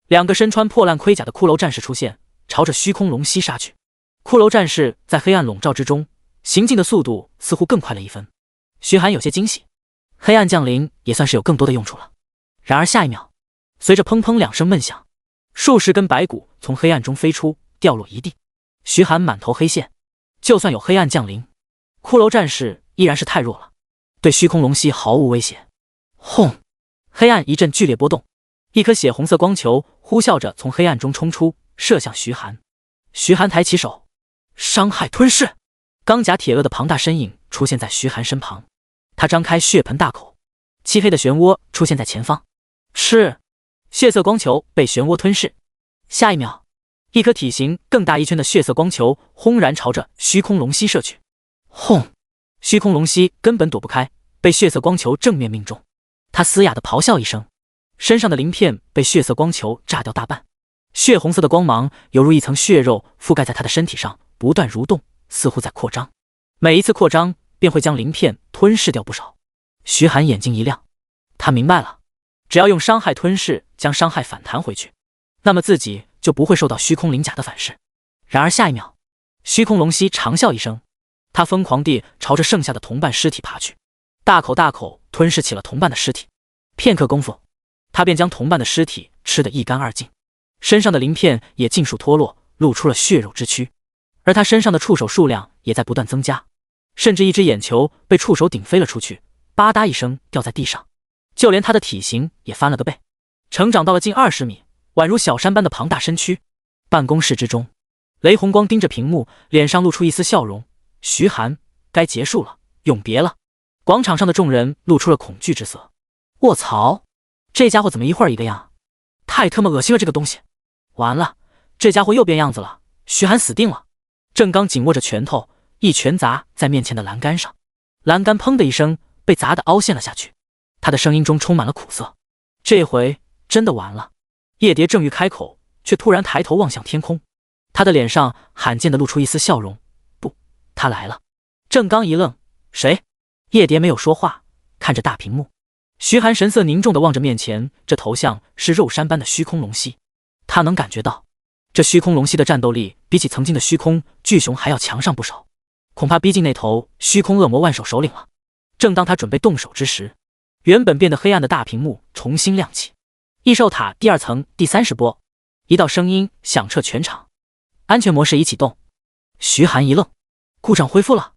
两个身穿破烂盔甲的骷髅战士出现，朝着虚空龙蜥杀去。骷髅战士在黑暗笼罩之中，行进的速度似乎更快了一分。徐寒有些惊喜，黑暗降临也算是有更多的用处了。然而下一秒，随着砰砰两声闷响，数十根白骨从黑暗中飞出，掉落一地。徐寒满头黑线，就算有黑暗降临，骷髅战士依然是太弱了，对虚空龙蜥毫无威胁。轰！黑暗一阵剧烈波动，一颗血红色光球呼啸着从黑暗中冲出，射向徐寒。徐寒抬起手，伤害吞噬，钢甲铁鳄的庞大身影出现在徐寒身旁。他张开血盆大口，漆黑的漩涡出现在前方。是，血色光球被漩涡吞噬。下一秒，一颗体型更大一圈的血色光球轰然朝着虚空龙蜥射去。轰！虚空龙蜥根本躲不开，被血色光球正面命中。他嘶哑的咆哮一声，身上的鳞片被血色光球炸掉大半，血红色的光芒犹如一层血肉覆盖在他的身体上，不断蠕动，似乎在扩张。每一次扩张便会将鳞片吞噬掉不少。徐寒眼睛一亮，他明白了，只要用伤害吞噬将伤害反弹回去，那么自己就不会受到虚空鳞甲的反噬。然而下一秒，虚空龙蜥长啸一声，他疯狂地朝着剩下的同伴尸体爬去，大口大口吞噬起了同伴的尸体。片刻功夫，他便将同伴的尸体吃得一干二净，身上的鳞片也尽数脱落，露出了血肉之躯。而他身上的触手数量也在不断增加，甚至一只眼球被触手顶飞了出去，吧嗒一声掉在地上。就连他的体型也翻了个倍，成长到了近20米，宛如小山般的庞大身躯。办公室之中，雷红光盯着屏幕，脸上露出一丝笑容。徐寒，该结束了，永别了。广场上的众人露出了恐惧之色。卧槽，这家伙怎么一会儿一个样？太他妈恶心了，这个东西！完了，这家伙又变样子了，徐寒死定了。郑刚紧握着拳头，一拳砸在面前的栏杆上，栏杆砰的一声被砸得凹陷了下去。他的声音中充满了苦涩。这回真的完了。叶蝶正欲开口，却突然抬头望向天空，他的脸上罕见的露出一丝笑容。不，他来了。郑刚一愣，谁？叶蝶没有说话，看着大屏幕。徐寒神色凝重地望着面前这头像是肉山般的虚空龙蜥，他能感觉到这虚空龙蜥的战斗力比起曾经的虚空巨熊还要强上不少，恐怕逼近那头虚空恶魔万手首领了。正当他准备动手之时，原本变得黑暗的大屏幕重新亮起。异兽塔第2层第30波，一道声音响彻全场：安全模式已启动。徐寒一愣，故障恢复了。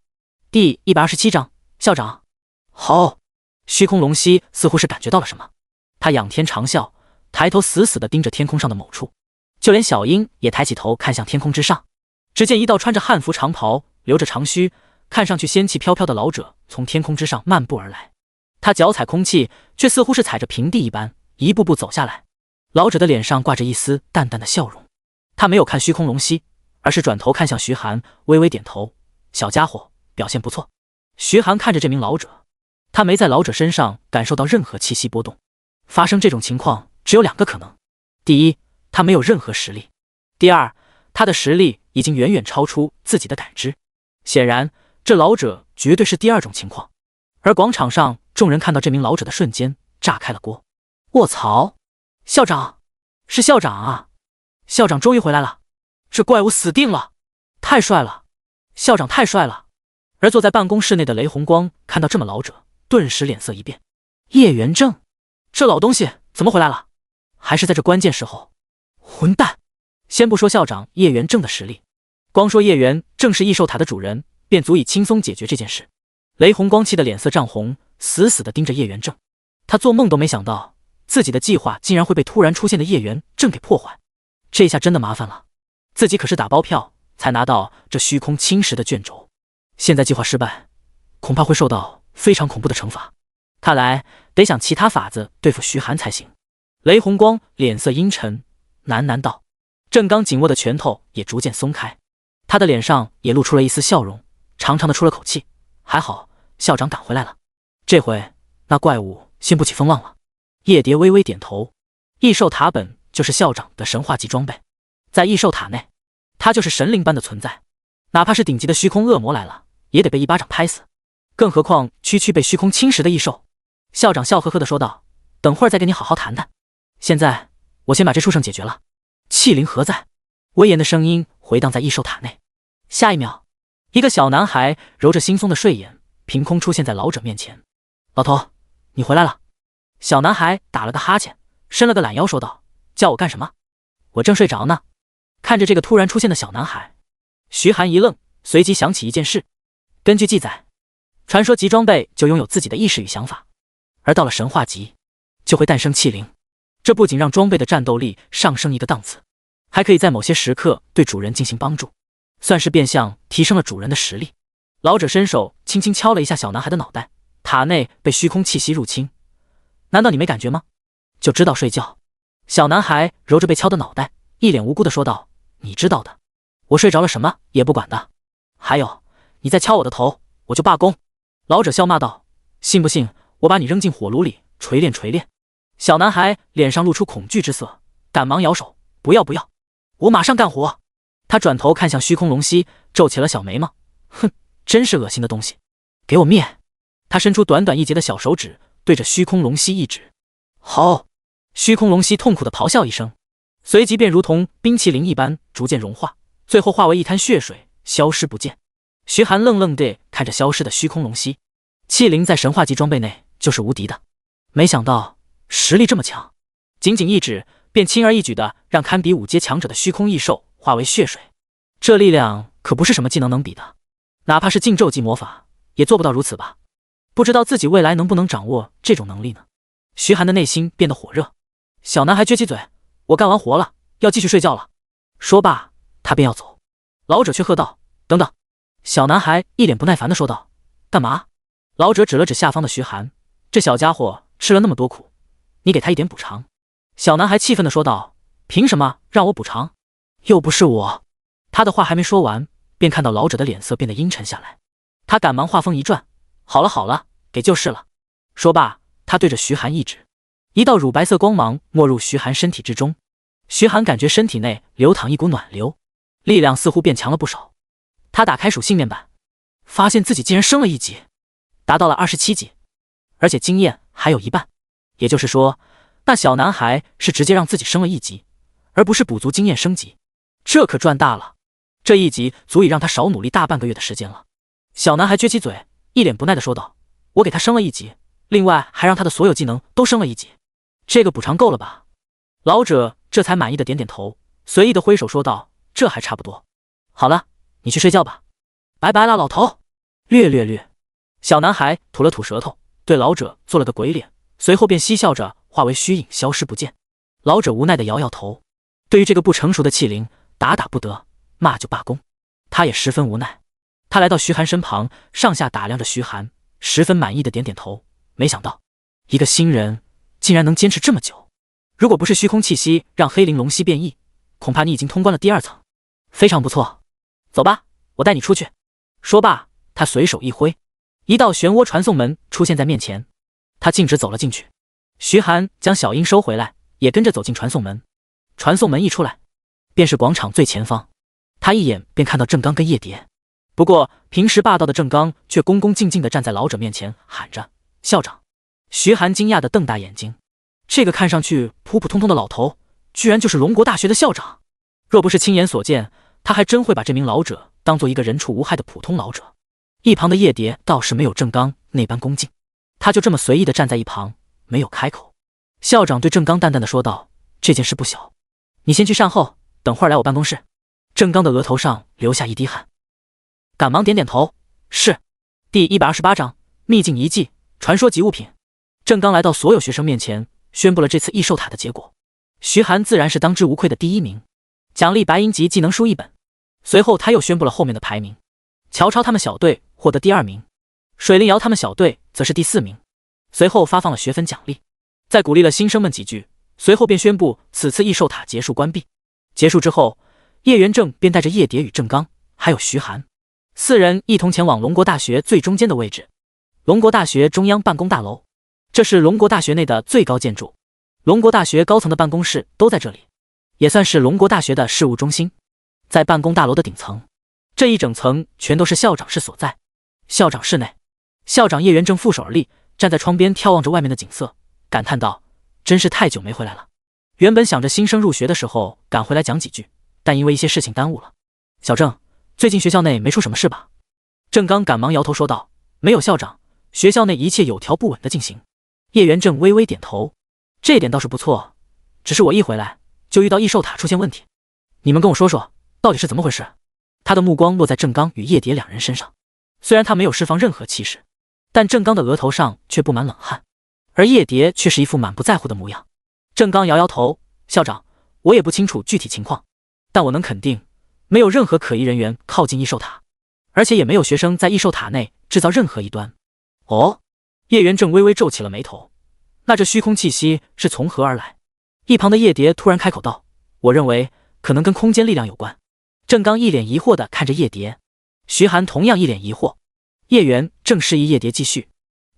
第127章，校长。好。虚空龙蜥似乎是感觉到了什么，他仰天长啸，抬头死死地盯着天空上的某处。就连小樱也抬起头看向天空之上，只见一道穿着汉服长袍、留着长须、看上去仙气飘飘的老者从天空之上漫步而来。他脚踩空气，却似乎是踩着平地一般，一步步走下来。老者的脸上挂着一丝淡淡的笑容，他没有看虚空龙蜥，而是转头看向徐寒，微微点头：小家伙，表现不错。徐寒看着这名老者，他没在老者身上感受到任何气息波动。发生这种情况只有2个可能：第一，他没有任何实力；第二，他的实力已经远远超出自己的感知。显然，这老者绝对是第2种情况。而广场上众人看到这名老者的瞬间，炸开了锅。卧槽！校长，是校长啊！校长终于回来了，这怪物死定了！太帅了，校长太帅了！而坐在办公室内的雷红光看到这么老者，顿时脸色一变。叶元正，这老东西怎么回来了？还是在这关键时候？混蛋！先不说校长叶元正的实力，光说叶元正是异兽塔的主人，便足以轻松解决这件事。雷红光气得脸色涨红，死死地盯着叶元正。他做梦都没想到，自己的计划竟然会被突然出现的叶元正给破坏。这下真的麻烦了，自己可是打包票才拿到这虚空侵蚀的卷轴，现在计划失败，恐怕会受到非常恐怖的惩罚。看来得想其他法子对付徐寒才行。雷红光脸色阴沉，喃喃道。郑刚紧握的拳头也逐渐松开，他的脸上也露出了一丝笑容，长长的出了口气，还好校长赶回来了，这回那怪物先不起风浪了。叶蝶微微点头，异兽塔本就是校长的神话级装备，在异兽塔内，他就是神灵般的存在，哪怕是顶级的虚空恶魔来了，也得被一巴掌拍死，更何况区区被虚空侵蚀的异兽。校长笑呵呵地说道，等会儿再跟你好好谈谈，现在我先把这畜生解决了。气灵何在？威严的声音回荡在异兽塔内。下一秒，一个小男孩揉着惺忪的睡眼，凭空出现在老者面前。老头，你回来了。小男孩打了个哈欠，伸了个懒腰说道，叫我干什么？我正睡着呢。看着这个突然出现的小男孩，徐寒一愣，随即想起一件事。根据记载，传说级装备就拥有自己的意识与想法，而到了神话级，就会诞生气灵。这不仅让装备的战斗力上升一个档次，还可以在某些时刻对主人进行帮助，算是变相提升了主人的实力。老者伸手轻轻敲了一下小男孩的脑袋，塔内被虚空气息入侵。难道你没感觉吗？就知道睡觉。小男孩揉着被敲的脑袋，一脸无辜地说道，你知道的，我睡着了什么也不管的。还有，你再敲我的头，我就罢工。老者笑骂道，信不信我把你扔进火炉里锤炼锤炼？小男孩脸上露出恐惧之色，赶忙摇手，不要不要，我马上干活。他转头看向虚空龙息，皱起了小眉毛，哼，真是恶心的东西，给我灭！他伸出短短一截的小手指，对着虚空龙息一指。好！虚空龙息痛苦地咆哮一声，随即便如同冰淇淋一般逐渐融化，最后化为一滩血水，消失不见。徐寒愣愣地看着消失的虚空龙息，气灵在神话级装备内就是无敌的，没想到实力这么强，仅仅一指便轻而易举地让堪比5阶强者的虚空异兽化为血水，这力量可不是什么技能能比的，哪怕是禁咒级魔法也做不到如此吧？不知道自己未来能不能掌握这种能力呢？徐寒的内心变得火热。小男孩撅起嘴，我干完活了，要继续睡觉了。说罢，他便要走。老者却喝道，等等。小男孩一脸不耐烦地说道，干嘛？老者指了指下方的徐寒，这小家伙吃了那么多苦，你给他一点补偿。小男孩气愤地说道，凭什么让我补偿？又不是我。他的话还没说完，便看到老者的脸色变得阴沉下来。他赶忙话锋一转，好了好了，给就是了。说罢，他对着徐寒一指，一道乳白色光芒没入徐寒身体之中。徐寒感觉身体内流淌一股暖流，力量似乎变强了不少。他打开属性面板，发现自己竟然升了1级，达到了27级，而且经验还有1半。也就是说，那小男孩是直接让自己升了1级，而不是补足经验升级。这可赚大了，这1级足以让他少努力大半个月的时间了。小男孩撅起嘴，一脸不耐地说道，我给他升了1级，另外还让他的所有技能都升了1级，这个补偿够了吧？老者这才满意的点点头，随意的挥手说道，这还差不多。好了，你去睡觉吧。拜拜了，老头。略。小男孩吐了吐舌头，对老者做了个鬼脸，随后便嬉笑着化为虚影消失不见。老者无奈的摇摇头，对于这个不成熟的气灵，打不得，骂就罢工，他也十分无奈。他来到徐寒身旁，上下打量着徐寒，十分满意的点点头。没想到一个新人竟然能坚持这么久，如果不是虚空气息让黑灵龙息变异，恐怕你已经通关了第2层。非常不错，走吧，我带你出去。说罢，他随手一挥，一道漩涡传送门出现在面前，他径直走了进去。徐寒将小鹰收回来，也跟着走进传送门。传送门一出来，便是广场最前方，他一眼便看到郑刚跟叶蝶。不过平时霸道的郑刚却恭恭敬敬地站在老者面前，喊着校长。徐寒惊讶地瞪大眼睛，这个看上去普普通通的老头，居然就是龙国大学的校长。若不是亲眼所见，他还真会把这名老者当做一个人畜无害的普通老者。一旁的叶蝶倒是没有郑刚那般恭敬，他就这么随意地站在一旁，没有开口。校长对郑刚淡淡地说道，这件事不小，你先去善后，等会儿来我办公室。郑刚的额头上流下一滴汗，赶忙点点头，是。第128章秘境遗迹，传说级物品。郑刚来到所有学生面前，宣布了这次异兽塔的结果。徐寒自然是当之无愧的第1名，奖励白银级技能书1本。随后他又宣布了后面的排名，乔超他们小队获得第2名，水灵瑶他们小队则是第4名。随后发放了学分奖励，再鼓励了新生们几句，随后便宣布此次异兽塔结束关闭。结束之后，叶元正便带着叶蝶与郑刚还有徐寒4人一同前往龙国大学最中间的位置——龙国大学中央办公大楼。这是龙国大学内的最高建筑，龙国大学高层的办公室都在这里，也算是龙国大学的事务中心。在办公大楼的顶层，这一整层全都是校长室所在。校长室内，校长叶元正负手而立，站在窗边眺望着外面的景色，感叹道：“真是太久没回来了。原本想着新生入学的时候赶回来讲几句，但因为一些事情耽误了。小郑，最近学校内没出什么事吧？”郑刚赶忙摇头说道：“没有校长，学校内一切有条不紊的进行。”叶元正微微点头：“这点倒是不错，只是我一回来就遇到异兽塔出现问题。你们跟我说说，到底是怎么回事？”他的目光落在郑刚与叶蝶2人身上，虽然他没有释放任何气势，但郑刚的额头上却布满冷汗，而叶蝶却是一副满不在乎的模样。郑刚摇摇头：“校长，我也不清楚具体情况，但我能肯定，没有任何可疑人员靠近异兽塔，而且也没有学生在异兽塔内制造任何异端。”哦，叶元正微微皱起了眉头，那这虚空气息是从何而来？一旁的叶蝶突然开口道：“我认为可能跟空间力量有关。”郑刚一脸疑惑地看着叶蝶，徐寒同样一脸疑惑。叶元正示意叶蝶继续，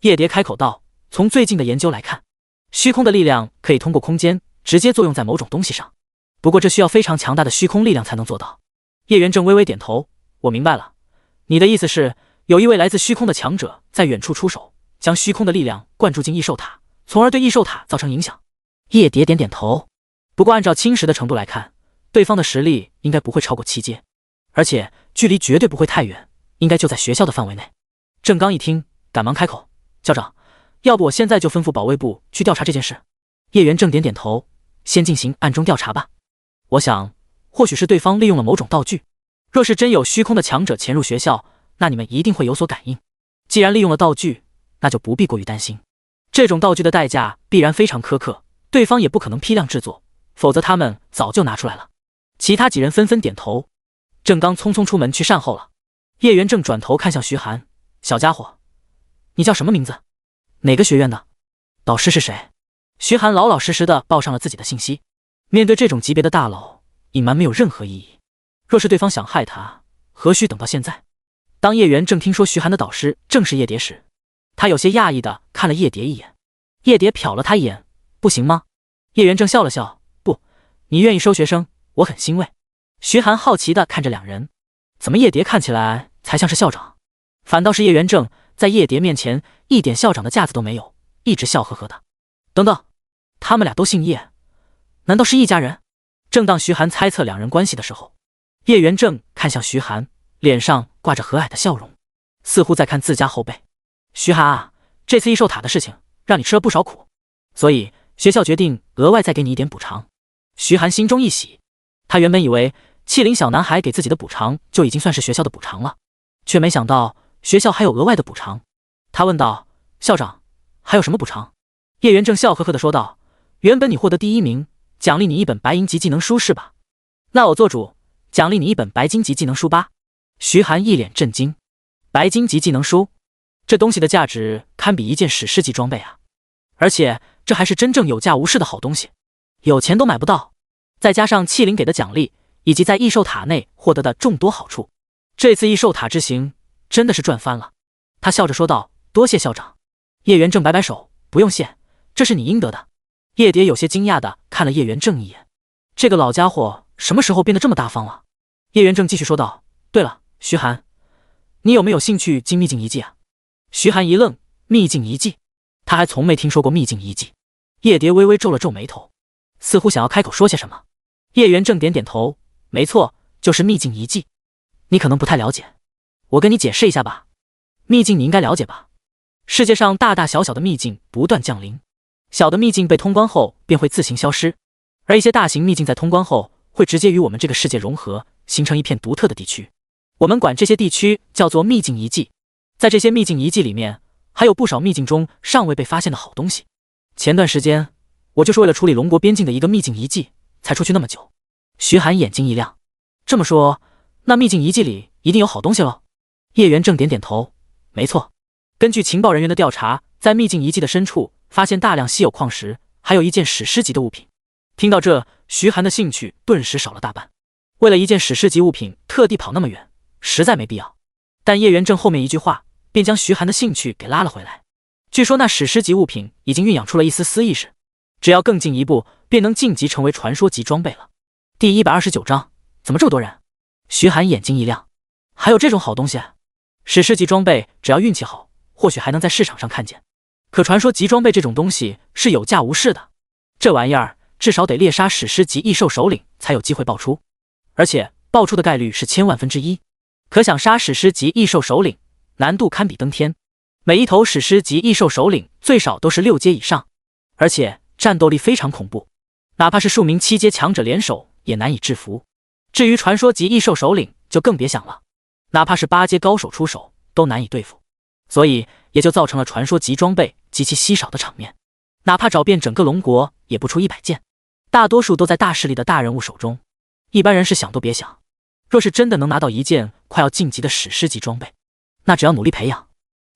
叶蝶开口道：“从最近的研究来看，虚空的力量可以通过空间直接作用在某种东西上，不过这需要非常强大的虚空力量才能做到。”叶元正微微点头：“我明白了，你的意思是有一位来自虚空的强者在远处出手，将虚空的力量灌注进异兽塔，从而对异兽塔造成影响。”叶蝶点点头。不过按照侵蚀的程度来看，对方的实力应该不会超过7阶，而且距离绝对不会太远，应该就在学校的范围内。郑刚一听，赶忙开口：“校长，要不我现在就吩咐保卫部去调查这件事？”叶元正点点头：“先进行暗中调查吧。我想，或许是对方利用了某种道具。若是真有虚空的强者潜入学校，那你们一定会有所感应。既然利用了道具，那就不必过于担心。这种道具的代价必然非常苛刻，对方也不可能批量制作，否则他们早就拿出来了。”其他几人纷纷点头。郑刚匆匆出门去善后了。叶元正转头看向徐寒：“小家伙，你叫什么名字？哪个学院的？导师是谁？”徐寒老老实实的报上了自己的信息。面对这种级别的大佬，隐瞒没有任何意义。若是对方想害他，何须等到现在？当叶元正听说徐寒的导师正是叶蝶时，他有些讶异的看了叶蝶一眼。叶蝶瞟了他一眼：“不行吗？”叶元正笑了笑：“不，你愿意收学生，我很欣慰。”徐寒好奇地看着2人，怎么叶蝶看起来才像是校长，反倒是叶元正在叶蝶面前一点校长的架子都没有，一直笑呵呵的。等等，他们俩都姓叶，难道是一家人？正当徐寒猜测2人关系的时候，叶元正看向徐寒，脸上挂着和蔼的笑容，似乎在看自家后辈。徐寒啊，这次异兽塔的事情让你吃了不少苦，所以学校决定额外再给你一点补偿。徐寒心中一喜，他原本以为气灵小男孩给自己的补偿就已经算是学校的补偿了，却没想到学校还有额外的补偿。他问道：“校长，还有什么补偿？”叶元正笑呵呵地说道：“原本你获得第1名，奖励你一本白银级技能书是吧？那我做主，奖励你一本白金级技能书吧。”徐寒一脸震惊：“白金级技能书？这东西的价值堪比一件史诗级装备啊！而且这还是真正有价无市的好东西，有钱都买不到。再加上气灵给的奖励，以及在异兽塔内获得的众多好处，这次异兽塔之行真的是赚翻了。”他笑着说道：“多谢校长。”叶元正摆摆手：“不用谢，这是你应得的。”叶蝶有些惊讶地看了叶元正一眼，这个老家伙什么时候变得这么大方了？叶元正继续说道：“对了，徐寒，你有没有兴趣进秘境遗迹啊？”徐寒一愣：“秘境遗迹？他还从没听说过秘境遗迹。”叶蝶微微皱了皱眉头，似乎想要开口说些什么。叶元正点点头：“没错，就是秘境遗迹。你可能不太了解，我跟你解释一下吧。秘境你应该了解吧？世界上大大小小的秘境不断降临，小的秘境被通关后便会自行消失，而一些大型秘境在通关后会直接与我们这个世界融合，形成一片独特的地区。我们管这些地区叫做秘境遗迹。在这些秘境遗迹里面，还有不少秘境中尚未被发现的好东西。前段时间，我就是为了处理龙国边境的一个秘境遗迹，才出去那么久。”徐寒眼睛一亮：“这么说，那秘境遗迹里一定有好东西喽？”叶元正点点头：“没错，根据情报人员的调查，在秘境遗迹的深处发现大量稀有矿石，还有一件史诗级的物品。听到这，徐寒的兴趣顿时少了大半。为了一件史诗级物品特地跑那么远，实在没必要。但叶元正后面一句话便将徐寒的兴趣给拉了回来。据说那史诗级物品已经酝养出了一丝丝意识，只要更进一步，便能晋级成为传说级装备了。第129章，怎么这么多人？徐寒眼睛一亮，还有这种好东西？史诗级装备只要运气好，或许还能在市场上看见。可传说级装备这种东西是有价无市的，这玩意儿至少得猎杀史诗级异兽首领才有机会爆出，而且爆出的概率是1000万分之一。可想杀史诗级异兽首领，难度堪比登天。每一头史诗级异兽首领最少都是6阶以上，而且战斗力非常恐怖，哪怕是数名7阶强者联手也难以制服。至于传说级异兽首领就更别想了，哪怕是8阶高手出手都难以对付，所以也就造成了传说级装备极其稀少的场面。哪怕找遍整个龙国也不出100件，大多数都在大势力的大人物手中，一般人是想都别想。若是真的能拿到一件快要晋级的史诗级装备，那只要努力培养，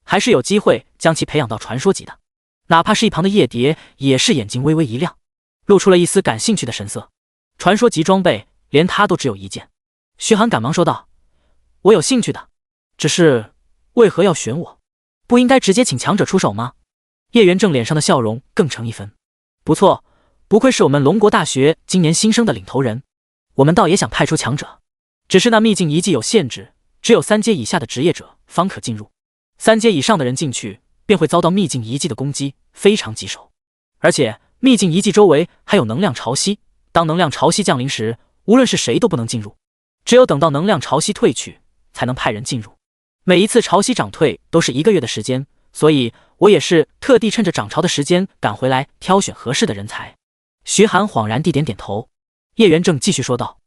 还是有机会将其培养到传说级的。哪怕是一旁的叶蝶也是眼睛微微一亮，露出了一丝感兴趣的神色。传说级装备连他都只有1件。徐寒赶忙说道：我有兴趣的，只是为何要选我？不应该直接请强者出手吗？叶元正脸上的笑容更成一分。不错，不愧是我们龙国大学今年新生的领头人，我们倒也想派出强者，只是那秘境遗迹有限制，只有3阶以下的职业者方可进入，3阶以上的人进去便会遭到秘境遗迹的攻击，非常棘手。而且秘境遗迹周围还有能量潮汐，当能量潮汐降临时，无论是谁都不能进入，只有等到能量潮汐退去，才能派人进入。每一次潮汐涨退都是1个月的时间，所以我也是特地趁着涨潮的时间赶回来，挑选合适的人才。徐寒恍然地点点头。叶元正继续说道：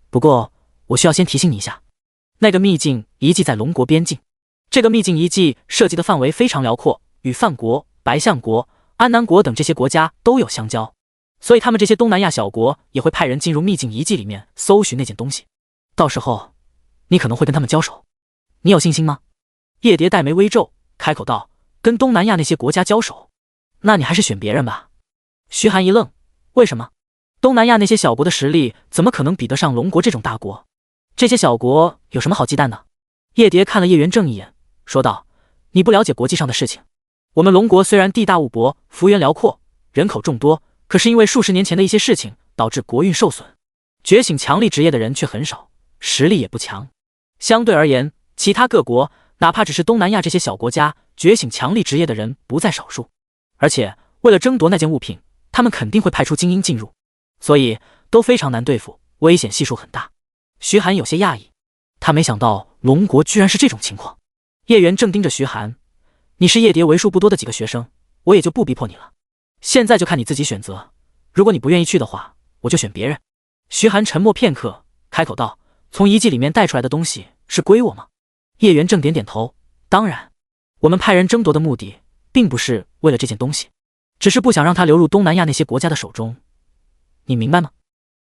不过我需要先提醒你一下，那个秘境遗迹在龙国边境，这个秘境遗迹涉及的范围非常辽阔，与范国、白象国、安南国等这些国家都有相交，所以他们这些东南亚小国也会派人进入秘境遗迹里面搜寻那件东西。到时候你可能会跟他们交手，你有信心吗？叶蝶黛眉微皱，开口道：跟东南亚那些国家交手，那你还是选别人吧。徐寒一愣，为什么？东南亚那些小国的实力怎么可能比得上龙国这种大国？这些小国有什么好忌惮的？叶蝶看了叶元正一眼，说道：你不了解国际上的事情，我们龙国虽然地大物博，幅员辽阔，人口众多，可是因为数十年前的一些事情导致国运受损，觉醒强力职业的人却很少，实力也不强。相对而言，其他各国哪怕只是东南亚这些小国家，觉醒强力职业的人不在少数，而且为了争夺那件物品，他们肯定会派出精英进入，所以都非常难对付，危险系数很大。徐寒有些讶异，他没想到龙国居然是这种情况。叶元正盯着徐寒：你是叶蝶为数不多的几个学生，我也就不逼迫你了，现在就看你自己选择，如果你不愿意去的话，我就选别人。徐寒沉默片刻，开口道：从遗迹里面带出来的东西是归我吗？叶元正点点头：当然，我们派人争夺的目的并不是为了这件东西，只是不想让它流入东南亚那些国家的手中，你明白吗？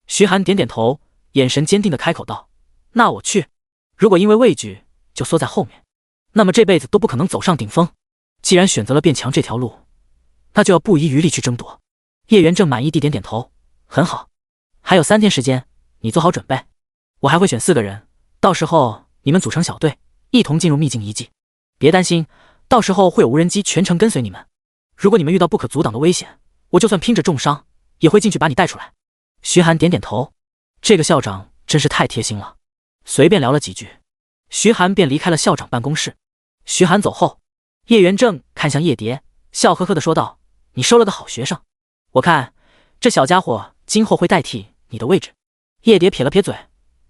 徐寒点点头，眼神坚定地开口道：那我去，如果因为畏惧就缩在后面，那么这辈子都不可能走上顶峰。既然选择了变强这条路，那就要不遗余力去争夺。叶元正满意地点点头：很好，还有3天时间，你做好准备，我还会选4个人，到时候你们组成小队，一同进入秘境遗迹。别担心，到时候会有无人机全程跟随你们，如果你们遇到不可阻挡的危险，我就算拼着重伤也会进去把你带出来。徐寒点点头，这个校长真是太贴心了。随便聊了几句，徐寒便离开了校长办公室。徐寒走后，叶元正看向叶蝶，笑呵呵地说道：你收了个好学生，我看这小家伙今后会代替你的位置。叶蝶撇了撇嘴：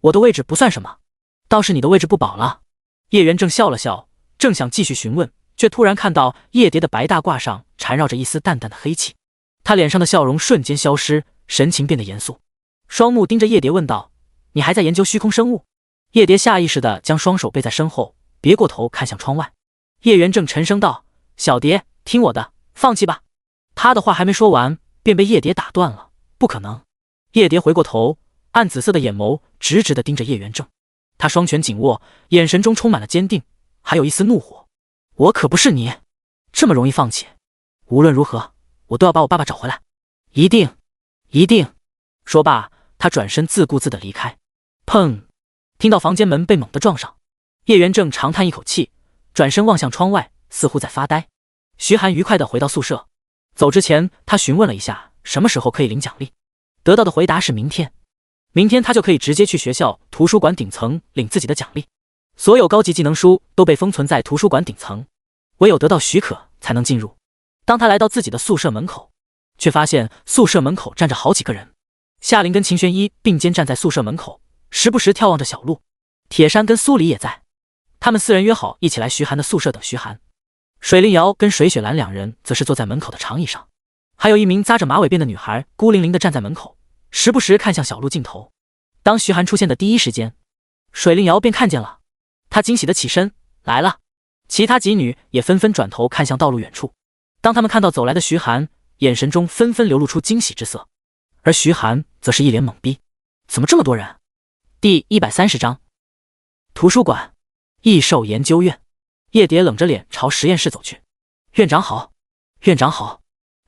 我的位置不算什么，倒是你的位置不保了。叶元正笑了笑，正想继续询问，却突然看到叶蝶的白大褂上缠绕着一丝淡淡的黑气，他脸上的笑容瞬间消失，神情变得严肃，双目盯着叶蝶问道：你还在研究虚空生物？叶蝶下意识地将双手背在身后，别过头看向窗外。叶元正沉声道：小蝶，听我的，放弃吧。他的话还没说完，便被叶蝶打断了：不可能。叶蝶回过头，暗紫色的眼眸直直地盯着叶元正，他双拳紧握，眼神中充满了坚定，还有一丝怒火。我可不是你这么容易放弃，无论如何我都要把我爸爸找回来，一定一定。说罢，他转身自顾自地离开。砰！听到房间门被猛地撞上，叶元正长叹一口气，转身望向窗外，似乎在发呆。徐寒愉快地回到宿舍，走之前他询问了一下什么时候可以领奖励，得到的回答是明天。明天他就可以直接去学校图书馆顶层领自己的奖励。所有高级技能书都被封存在图书馆顶层，唯有得到许可才能进入。当他来到自己的宿舍门口，却发现宿舍门口站着好几个人。夏琳跟秦玄一并肩站在宿舍门口，时不时眺望着小路。铁山跟苏黎也在，他们4人约好一起来徐寒的宿舍等徐寒。水灵瑶跟水雪兰2人则是坐在门口的长椅上，还有一名扎着马尾辫的女孩孤零零地站在门口，时不时看向小路尽头。当徐寒出现的第一时间，水灵瑶便看见了，她惊喜地起身来了。其他几女也纷纷转头看向道路远处，当他们看到走来的徐寒，眼神中纷纷流露出惊喜之色，而徐寒则是一脸懵逼，怎么这么多人？第130章图书馆异兽研究院。叶蝶冷着脸朝实验室走去。院长好，院长好。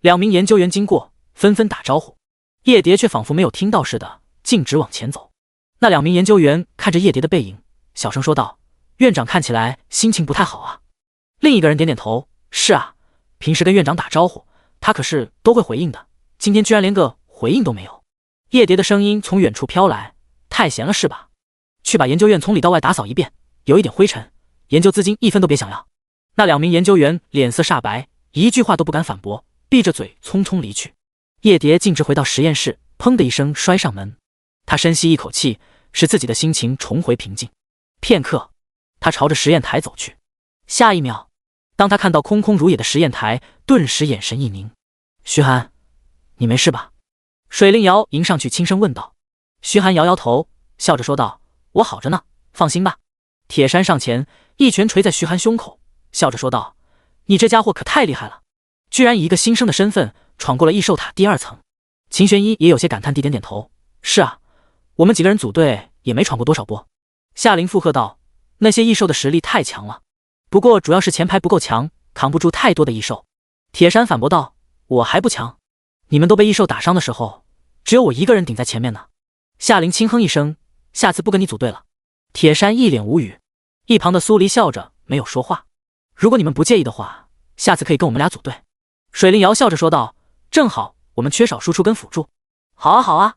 2名研究员经过，纷纷打招呼。叶蝶却仿佛没有听到似的，径直往前走。那2名研究员看着叶蝶的背影，小声说道：院长看起来心情不太好啊。另一个人点点头，是啊，平时跟院长打招呼，他可是都会回应的，今天居然连个回应都没有。叶蝶的声音从远处飘来，太闲了是吧？去把研究院从里到外打扫一遍，有一点灰尘，研究资金1分都别想要。那2名研究员脸色煞白，一句话都不敢反驳，闭着嘴匆匆离去。叶蝶径直回到实验室，砰的一声摔上门。他深吸一口气，使自己的心情重回平静。片刻，他朝着实验台走去。下一秒，当他看到空空如也的实验台，顿时眼神一凝。徐寒，你没事吧？水灵瑶迎上去轻声问道。徐寒摇摇头，笑着说道：我好着呢，放心吧。铁山上前一拳捶在徐寒胸口，笑着说道：你这家伙可太厉害了，居然以一个新生的身份闯过了异兽塔第2层。秦玄一也有些感叹地点点头，是啊，我们几个人组队也没闯过多少波。夏琳附和道：那些异兽的实力太强了，不过主要是前排不够强，扛不住太多的异兽。铁山反驳道：我还不强，你们都被异兽打伤的时候，只有我一个人顶在前面呢。夏琳轻哼一声，下次不跟你组队了。铁山一脸无语，一旁的苏黎笑着没有说话。如果你们不介意的话，下次可以跟我们俩组队。水灵瑶笑着说道：正好我们缺少输出跟辅助。好啊好啊。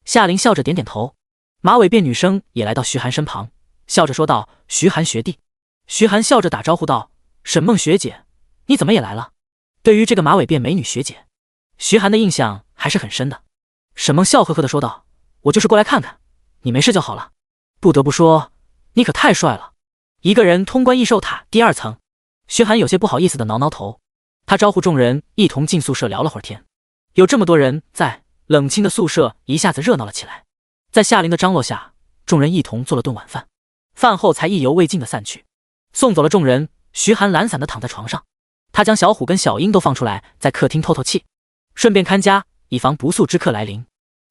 夏琳笑着点点头。马尾辫女生也来到徐寒身旁，笑着说道：徐寒学弟。徐寒笑着打招呼道：沈梦学姐，你怎么也来了？对于这个马尾辫美女学姐，徐寒的印象还是很深的。沈梦笑呵呵地说道：我就是过来看看，你没事就好了。不得不说，你可太帅了，一个人通关异兽塔第2层。徐寒有些不好意思地挠挠头，他招呼众人一同进宿舍聊了会儿天。有这么多人在，冷清的宿舍一下子热闹了起来。在夏琳的张罗下，众人一同做了顿晚饭，饭后才意犹未尽地散去。送走了众人，徐寒懒散地躺在床上，他将小虎跟小樱都放出来，在客厅透透气，顺便看家，以防不速之客来临。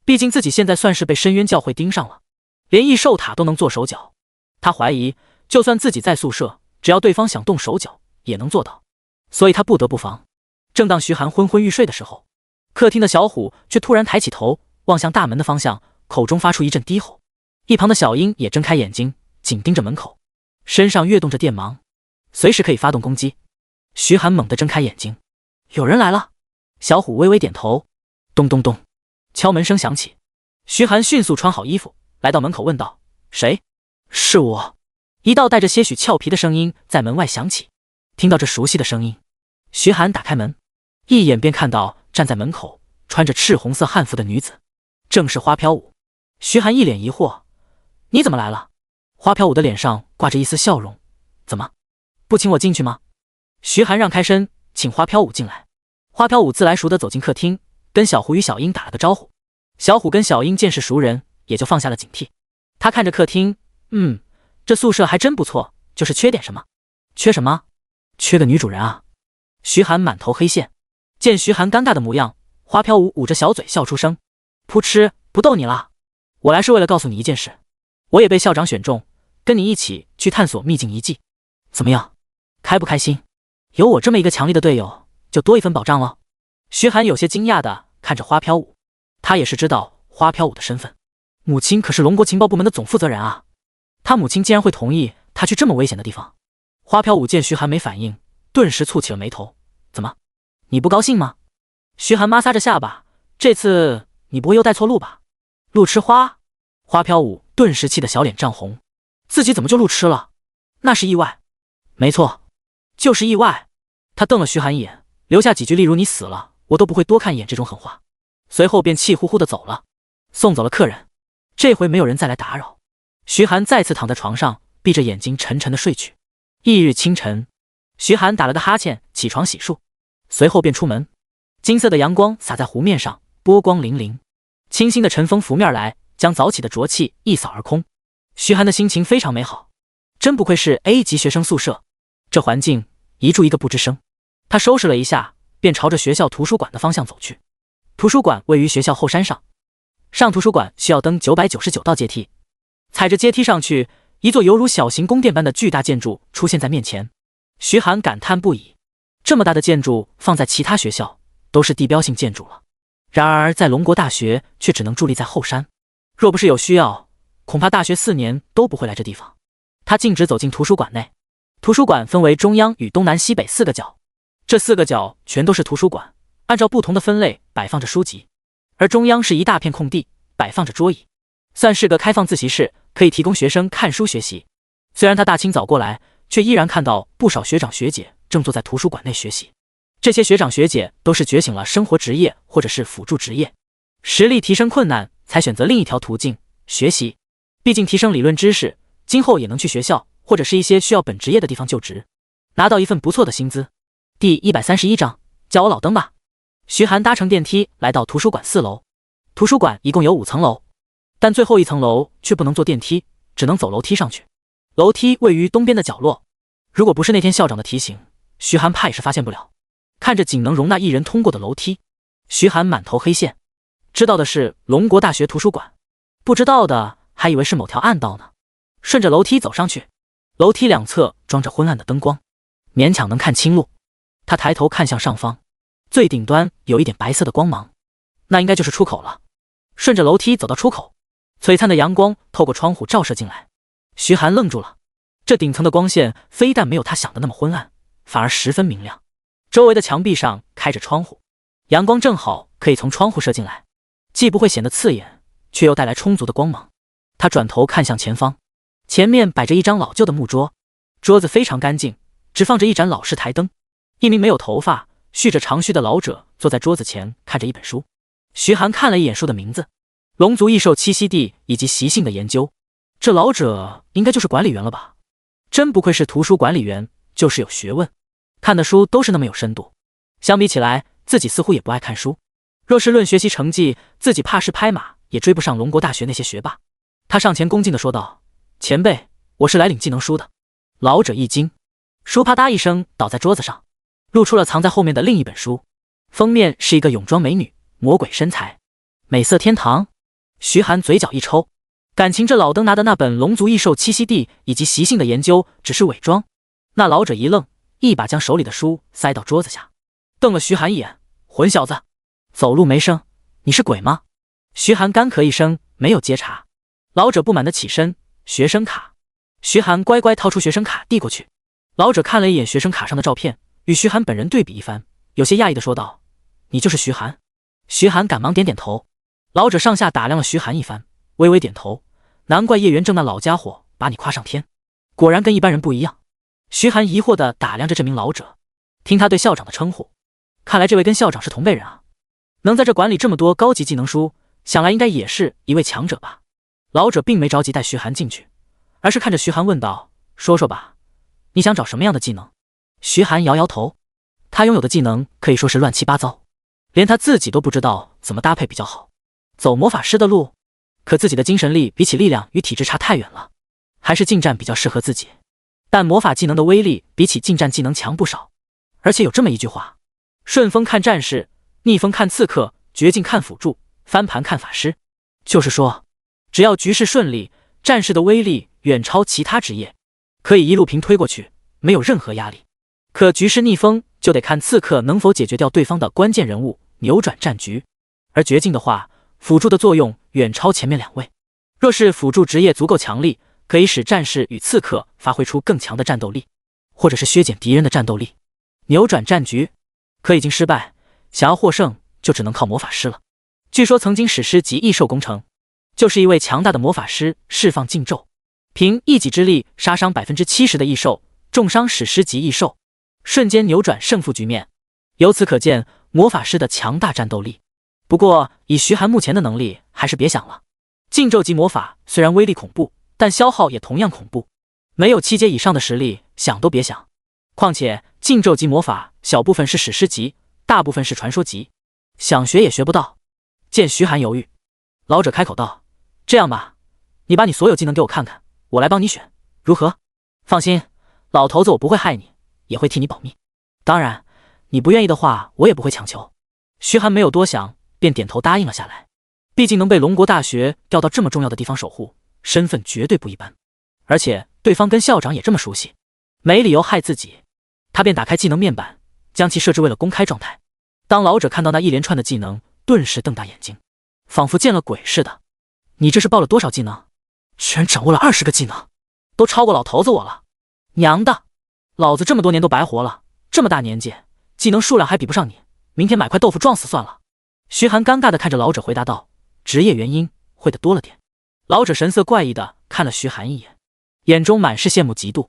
毕竟自己现在算是被深渊教会盯上了，连异兽塔都能做手脚。他怀疑，就算自己在宿舍，只要对方想动手脚，也能做到，所以他不得不防。正当徐寒昏昏欲睡的时候，客厅的小虎却突然抬起头，望向大门的方向，口中发出一阵低吼。一旁的小樱也睁开眼睛，紧盯着门口，身上跃动着电芒，随时可以发动攻击。徐寒猛地睁开眼睛，有人来了。小虎微微点头。咚咚咚，敲门声响起。徐寒迅速穿好衣服，来到门口问道：谁？是我。一道带着些许俏皮的声音在门外响起。听到这熟悉的声音，徐寒打开门，一眼便看到站在门口穿着赤红色汉服的女子，正是花飘舞。徐寒一脸疑惑：你怎么来了？花飘舞的脸上挂着一丝笑容：怎么，不请我进去吗？徐寒让开身，请花飘舞进来。花飘舞自来熟地走进客厅，跟小虎与小樱打了个招呼。小虎跟小樱见是熟人，也就放下了警惕。他看着客厅，这宿舍还真不错，就是缺点什么？缺什么？缺个女主人啊。徐寒满头黑线。见徐寒尴尬的模样，花飘舞捂着小嘴笑出声：扑哧，不逗你了，我来是为了告诉你一件事，我也被校长选中，跟你一起去探索秘境遗迹，怎么样？开不开心？有我这么一个强力的队友，就多一分保障了。徐寒有些惊讶地看着花飘舞，他也是知道花飘舞的身份。母亲可是龙国情报部门的总负责人啊，他母亲竟然会同意他去这么危险的地方。花飘舞见徐寒没反应，顿时蹙起了眉头。怎么，你不高兴吗？徐寒摩挲着下巴，这次你不会又带错路吧？路痴花？花飘舞顿时气得小脸涨红，自己怎么就路痴了？那是意外。没错，就是意外。他瞪了徐寒一眼，留下几句例如你死了我都不会多看一眼这种狠话，随后便气呼呼地走了，送走了客人。这回没有人再来打扰，徐寒再次躺在床上，闭着眼睛沉沉地睡去。翌日清晨，徐寒打了个哈欠，起床洗漱，随后便出门。金色的阳光洒在湖面上，波光粼粼，清新的晨风拂面来，将早起的浊气一扫而空。徐寒的心情非常美好，真不愧是 A 级学生宿舍，这环境一住一个不吱声。他收拾了一下，便朝着学校图书馆的方向走去。图书馆位于学校后山上，上图书馆需要登999道阶梯。踩着阶梯上去，一座犹如小型宫殿般的巨大建筑出现在面前。徐寒感叹不已，这么大的建筑放在其他学校都是地标性建筑了，然而在龙国大学却只能伫立在后山。若不是有需要，恐怕大学4年都不会来这地方。他径直走进图书馆内。图书馆分为中央与东南西北4个角，这4个角全都是图书馆，按照不同的分类摆放着书籍，而中央是一大片空地，摆放着桌椅，算是个开放自习室，可以提供学生看书学习。虽然他大清早过来，却依然看到不少学长学姐正坐在图书馆内学习。这些学长学姐都是觉醒了生活职业或者是辅助职业，实力提升困难才选择另一条途径学习，毕竟提升理论知识，今后也能去学校或者是一些需要本职业的地方就职，拿到一份不错的薪资。第131章，叫我老登吧。徐寒搭乘电梯来到图书馆4楼。图书馆一共有5层楼，但最后一层楼却不能坐电梯，只能走楼梯上去。楼梯位于东边的角落，如果不是那天校长的提醒，徐寒怕也是发现不了。看着仅能容纳1人通过的楼梯，徐寒满头黑线。知道的是龙国大学图书馆，不知道的还以为是某条暗道呢。顺着楼梯走上去，楼梯两侧装着昏暗的灯光，勉强能看清路。他抬头看向上方，最顶端有一点白色的光芒，那应该就是出口了。顺着楼梯走到出口，璀璨的阳光透过窗户照射进来。徐寒愣住了，这顶层的光线非但没有他想的那么昏暗，反而十分明亮。周围的墙壁上开着窗户，阳光正好可以从窗户射进来，既不会显得刺眼，却又带来充足的光芒。他转头看向前方，前面摆着一张老旧的木桌，桌子非常干净，只放着一盏老式台灯。一名没有头发、蓄着长须的老者坐在桌子前看着一本书。徐寒看了一眼书的名字，龙族异兽栖息地以及习性的研究。这老者应该就是管理员了吧？真不愧是图书管理员，就是有学问，看的书都是那么有深度。相比起来，自己似乎也不爱看书，若是论学习成绩，自己怕是拍马也追不上龙国大学那些学霸。他上前恭敬地说道：前辈，我是来领技能书的。老者一惊，书啪嗒一声倒在桌子上，露出了藏在后面的另一本书，封面是一个泳装美女，魔鬼身材，美色天堂。徐寒嘴角一抽，感情这老登拿的那本龙族异兽栖息地以及习性的研究只是伪装。那老者一愣，一把将手里的书塞到桌子下，瞪了徐寒一眼：混小子，走路没声，你是鬼吗？徐寒干咳一声，没有接茬。老者不满地起身：学生卡。徐寒乖乖掏出学生卡递过去。老者看了一眼学生卡上的照片，与徐寒本人对比一番，有些讶异地说道：你就是徐寒？徐寒赶忙点点头。老者上下打量了徐寒一番，微微点头：难怪叶元正那老家伙把你夸上天，果然跟一般人不一样。徐寒疑惑地打量着这名老者，听他对校长的称呼，看来这位跟校长是同辈人啊，能在这管理这么多高级技能书，想来应该也是一位强者吧。老者并没着急带徐寒进去，而是看着徐寒问道：说说吧，你想找什么样的技能？徐寒摇摇头，他拥有的技能可以说是乱七八糟，连他自己都不知道怎么搭配比较好。走魔法师的路，可自己的精神力比起力量与体质差太远了，还是近战比较适合自己。但魔法技能的威力比起近战技能强不少，而且有这么一句话：顺风看战士，逆风看刺客，绝境看辅助，翻盘看法师。就是说，只要局势顺利，战士的威力远超其他职业，可以一路平推过去，没有任何压力。可局势逆风，就得看刺客能否解决掉对方的关键人物，扭转战局。而绝境的话，辅助的作用远超前面2位。若是辅助职业足够强力，可以使战士与刺客发挥出更强的战斗力，或者是削减敌人的战斗力，扭转战局。可已经失败，想要获胜就只能靠魔法师了。据说曾经史诗级异兽攻城，就是一位强大的魔法师释放禁咒，凭一己之力杀伤 70% 的异兽，重伤史诗级异兽，瞬间扭转胜负局面。由此可见魔法师的强大战斗力。不过以徐寒目前的能力，还是别想了。禁咒级魔法虽然威力恐怖，但消耗也同样恐怖，没有7阶以上的实力，想都别想。况且禁咒级魔法小部分是史诗级，大部分是传说级，想学也学不到。见徐寒犹豫，老者开口道：“这样吧，你把你所有技能给我看看，我来帮你选，如何？”放心，老头子我不会害你，也会替你保密。当然，你不愿意的话，我也不会强求。徐寒没有多想，便点头答应了下来。毕竟能被龙国大学调到这么重要的地方守护，身份绝对不一般。而且对方跟校长也这么熟悉，没理由害自己。他便打开技能面板，将其设置为了公开状态。当老者看到那一连串的技能，顿时瞪大眼睛，仿佛见了鬼似的。你这是报了多少技能？居然掌握了20个技能，都超过老头子我了。娘的，老子这么多年都白活了，这么大年纪，技能数量还比不上你，明天买块豆腐撞死算了。徐寒尴尬地看着老者回答道：“职业原因，会的多了点。”老者神色怪异地看了徐寒一眼，眼中满是羡慕嫉妒。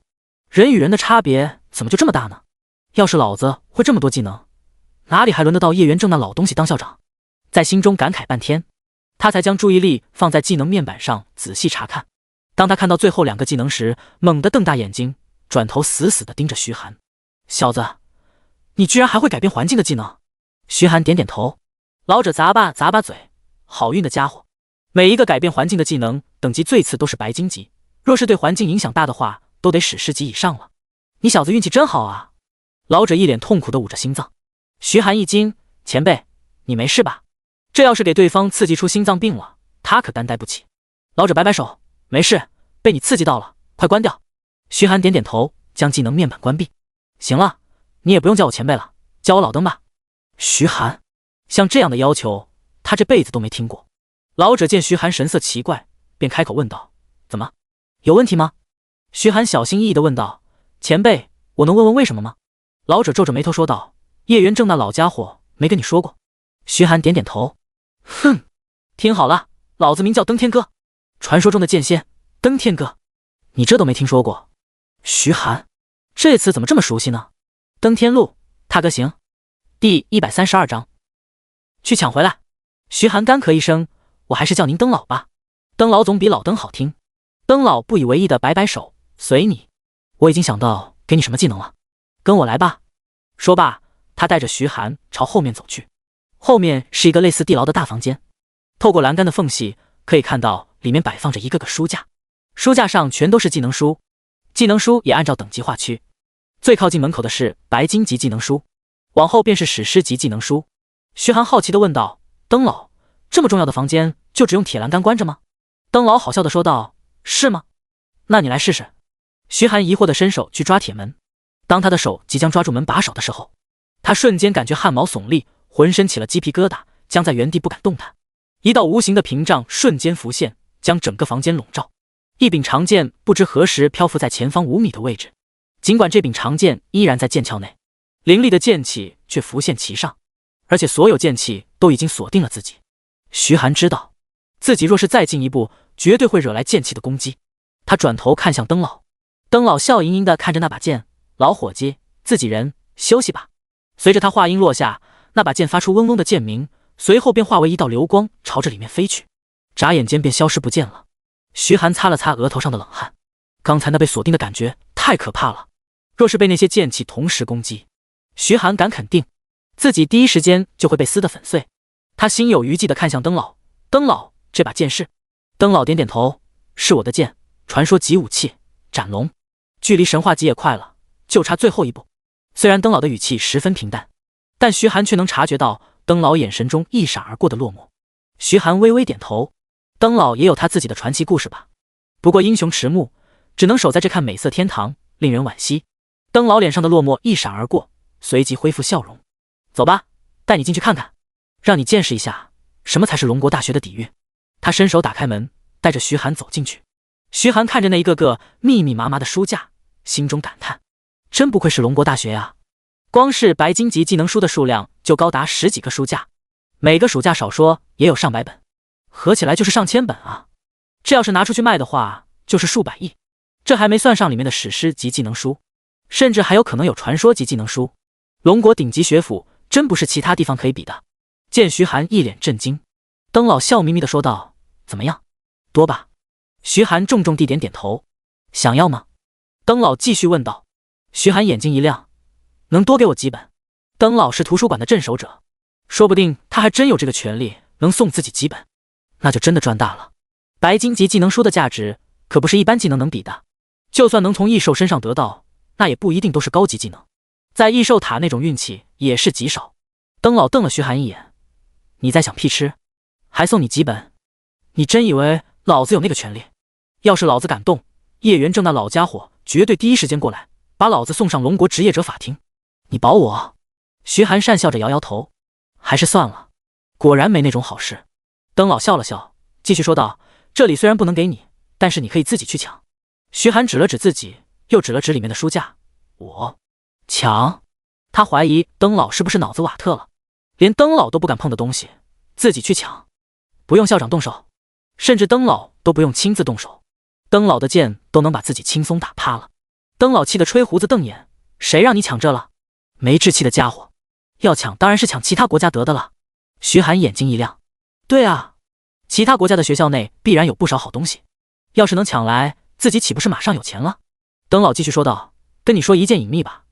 人与人的差别怎么就这么大呢？要是老子会这么多技能，哪里还轮得到叶元正那老东西当校长？在心中感慨半天，他才将注意力放在技能面板上仔细查看。当他看到最后2个技能时，猛地瞪大眼睛，转头死死地盯着徐寒。小子，你居然还会改变环境的技能？徐寒点点头。老者咂巴嘴，好运的家伙，每一个改变环境的技能等级最次都是白金级，若是对环境影响大的话，都得史诗级以上了。你小子运气真好啊！老者一脸痛苦地捂着心脏。徐寒一惊，前辈，你没事吧？这要是给对方刺激出心脏病了，他可担待不起。老者摆摆手，没事，被你刺激到了，快关掉。徐寒点点头，将技能面板关闭。行了，你也不用叫我前辈了，叫我老登吧。徐寒，像这样的要求，他这辈子都没听过。老者见徐寒神色奇怪，便开口问道：“怎么，有问题吗？”徐寒小心翼翼地问道：“前辈，我能问问为什么吗？”老者皱着眉头说道：“叶元正那老家伙没跟你说过？”徐寒点点头，哼，听好了，老子名叫登天哥，传说中的剑仙登天哥，你这都没听说过？徐寒，这词怎么这么熟悉呢？登天路，踏歌行，第132章，去抢回来。徐寒干咳一声，我还是叫您登老吧，登老总比老登好听。登老不以为意的摆摆手，随你，我已经想到给你什么技能了，跟我来吧。说罢，他带着徐寒朝后面走去。后面是一个类似地牢的大房间，透过栏杆的缝隙可以看到里面摆放着一个个书架，书架上全都是技能书，技能书也按照等级划区。最靠近门口的是白金级技能书，往后便是史诗级技能书。徐寒好奇地问道：“登老，这么重要的房间就只用铁栏杆关着吗？”登老好笑地说道：“是吗？那你来试试。”徐寒疑惑地伸手去抓铁门，当他的手即将抓住门把手的时候，他瞬间感觉汗毛耸立，浑身起了鸡皮疙瘩，僵在原地不敢动弹。一道无形的屏障瞬间浮现，将整个房间笼罩。一柄长剑不知何时漂浮在前方5米的位置，尽管这柄长剑依然在剑鞘内，凌厉的剑气却浮现其上，而且所有剑气都已经锁定了自己。徐寒知道，自己若是再进一步，绝对会惹来剑气的攻击。他转头看向登老，登老笑盈盈地看着那把剑：“老伙计，自己人，休息吧。”随着他话音落下，那把剑发出嗡嗡的剑鸣，随后便化为一道流光，朝着里面飞去，眨眼间便消失不见了。徐寒擦了擦额头上的冷汗，刚才那被锁定的感觉太可怕了，若是被那些剑气同时攻击，徐寒敢肯定自己第一时间就会被撕得粉碎。他心有余悸地看向登老：“登老，这把剑是？”登老点点头：“是我的剑，传说级武器斩龙，距离神话级也快了，就差最后一步。”虽然登老的语气十分平淡，但徐寒却能察觉到登老眼神中一闪而过的落寞。徐寒微微点头，登老也有他自己的传奇故事吧，不过英雄迟暮，只能守在这看美色天堂，令人惋惜。登老脸上的落寞一闪而过，随即恢复笑容：“走吧，带你进去看看，让你见识一下什么才是龙国大学的底蕴。”他伸手打开门，带着徐寒走进去。徐寒看着那一个个密密麻麻的书架，心中感叹：真不愧是龙国大学呀！光是白金级技能书的数量就高达10几个书架，每个书架少说也有上百本，合起来就是上千本啊！这要是拿出去卖的话，就是数百亿。这还没算上里面的史诗级技能书，甚至还有可能有传说级技能书。龙国顶级学府真不是其他地方可以比的。见徐寒一脸震惊，登老笑眯眯地说道：怎么样，多吧？徐寒重重地点点头。想要吗？登老继续问道。徐寒眼睛一亮，能多给我几本？登老是图书馆的镇守者，说不定他还真有这个权利能送自己几本，那就真的赚大了。白金级技能书的价值可不是一般技能能比的，就算能从异兽身上得到，那也不一定都是高级技能，在异兽塔那种运气也是极少。登老瞪了徐寒一眼，你在想屁吃？还送你几本？你真以为老子有那个权利？要是老子敢动，叶元正那老家伙绝对第一时间过来，把老子送上龙国职业者法庭。你保我？徐寒讪笑着摇摇头，还是算了，果然没那种好事。登老笑了笑，继续说道：这里虽然不能给你，但是你可以自己去抢。徐寒指了指自己，又指了指里面的书架。我抢？他怀疑登老是不是脑子瓦特了，连登老都不敢碰的东西，自己去抢？不用校长动手，甚至登老都不用亲自动手，登老的剑都能把自己轻松打趴了。登老气得吹胡子瞪眼，谁让你抢这了？没志气的家伙！要抢当然是抢其他国家得的了。徐寒眼睛一亮，对啊，其他国家的学校内必然有不少好东西，要是能抢来，自己岂不是马上有钱了？登老继续说道：跟你说一件隐秘吧，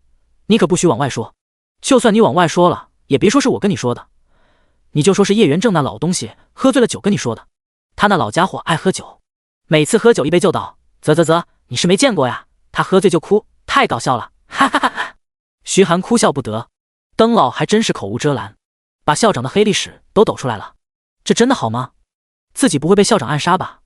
你可不许往外说，就算你往外说了，也别说是我跟你说的，你就说是叶元正那老东西喝醉了酒跟你说的。他那老家伙爱喝酒，每次喝酒一杯就倒，啧，你是没见过呀，他喝醉就哭，太搞笑了，哈哈哈哈！徐寒哭笑不得，登老还真是口无遮拦，把校长的黑历史都抖出来了，这真的好吗？自己不会被校长暗杀吧？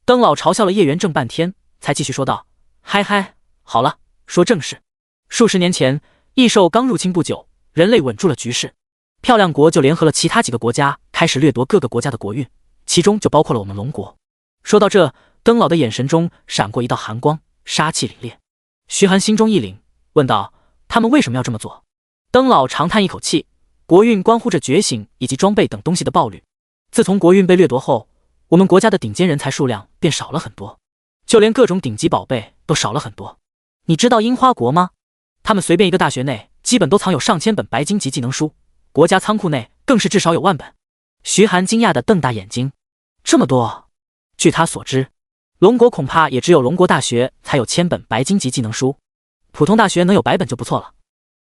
登老嘲笑了叶元正半天，才继续说道：嗨，好了，说正事。数十年前，异兽刚入侵不久，人类稳住了局势，漂亮国就联合了其他几个国家，开始掠夺各个国家的国运，其中就包括了我们龙国。说到这，登老的眼神中闪过一道寒光，杀气凛冽。徐寒心中一凛，问道：他们为什么要这么做？登老长叹一口气，国运关乎着觉醒以及装备等东西的暴率。自从国运被掠夺后，我们国家的顶尖人才数量便少了很多，就连各种顶级宝贝都少了很多。你知道樱花国吗？他们随便一个大学内基本都藏有上千本白金级技能书，国家仓库内更是至少有万本。徐寒惊讶地瞪大眼睛，这么多？据他所知，龙国恐怕也只有龙国大学才有1000本白金级技能书，普通大学能有100本就不错了。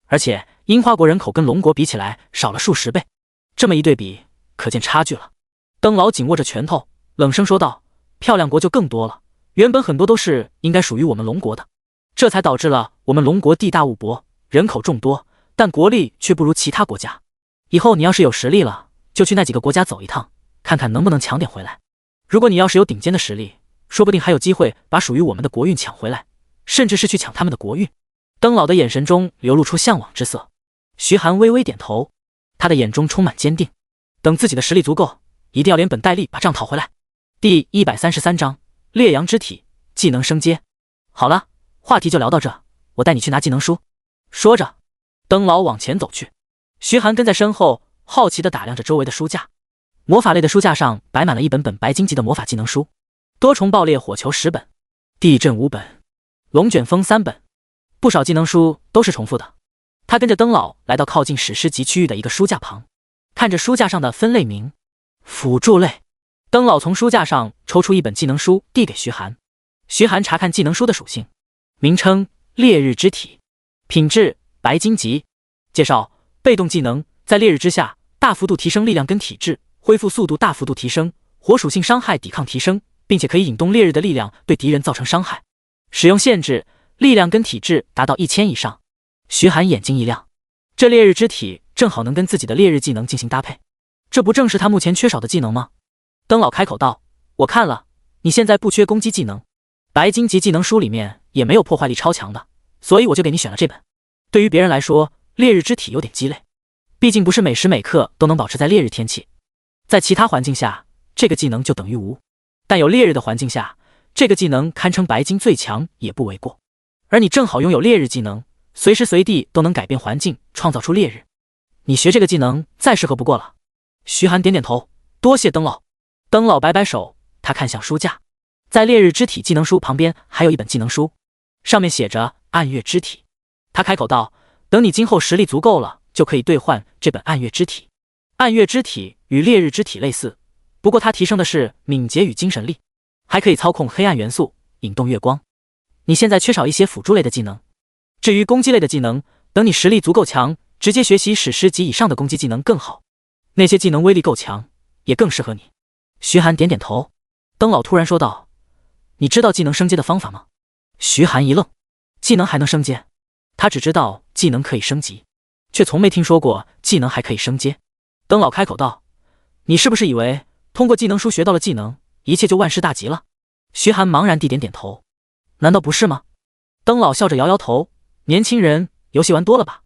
而且樱花国人口跟龙国比起来少了数十倍，这么一对比，可见差距了。登老紧握着拳头，冷声说道：漂亮国就更多了，原本很多都是应该属于我们龙国的，这才导致了我们龙国地大物博，人口众多，但国力却不如其他国家。以后你要是有实力了，就去那几个国家走一趟，看看能不能抢点回来。如果你要是有顶尖的实力，说不定还有机会把属于我们的国运抢回来，甚至是去抢他们的国运。登老的眼神中流露出向往之色。徐寒微微点头，他的眼中充满坚定，等自己的实力足够，一定要连本带利把账讨回来。第133章烈阳之体技能升阶。好了，话题就聊到这，我带你去拿技能书。说着，登老往前走去，徐寒跟在身后，好奇地打量着周围的书架。魔法类的书架上摆满了一本本白金级的魔法技能书，多重爆裂火球10本，地震5本，龙卷风3本，不少技能书都是重复的。他跟着登老来到靠近史诗级区域的一个书架旁，看着书架上的分类名，辅助类。登老从书架上抽出一本技能书递给徐寒。徐寒查看技能书的属性，名称烈日之体，品质白金级。介绍：被动技能，在烈日之下大幅度提升力量跟体质，恢复速度大幅度提升，火属性伤害抵抗提升，并且可以引动烈日的力量对敌人造成伤害。使用限制：力量跟体质达到1000以上。徐寒眼睛一亮，这烈日之体正好能跟自己的烈日技能进行搭配，这不正是他目前缺少的技能吗？登老开口道：我看了，你现在不缺攻击技能，白金级技能书里面也没有破坏力超强的，所以我就给你选了这本。对于别人来说，烈日之体有点鸡肋，毕竟不是每时每刻都能保持在烈日天气，在其他环境下，这个技能就等于无。但有烈日的环境下，这个技能堪称白金最强也不为过。而你正好拥有烈日技能，随时随地都能改变环境，创造出烈日。你学这个技能再适合不过了。徐寒点点头，多谢登老。登老摆摆手，他看向书架，在烈日之体技能书旁边还有一本技能书，上面写着暗月之体。他开口道，等你今后实力足够了，就可以兑换这本暗月之体。暗月之体与烈日之体类似，不过它提升的是敏捷与精神力，还可以操控黑暗元素，引动月光。你现在缺少一些辅助类的技能，至于攻击类的技能，等你实力足够强，直接学习史诗级以上的攻击技能更好，那些技能威力够强，也更适合你。徐寒点点头。登老突然说道，你知道技能升阶的方法吗？徐寒一愣，技能还能升阶？他只知道技能可以升级，却从没听说过技能还可以升阶。登老开口道，你是不是以为通过技能书学到了技能，一切就万事大吉了？徐寒茫然地点点头，难道不是吗？登老笑着摇摇头，年轻人，游戏玩多了吧？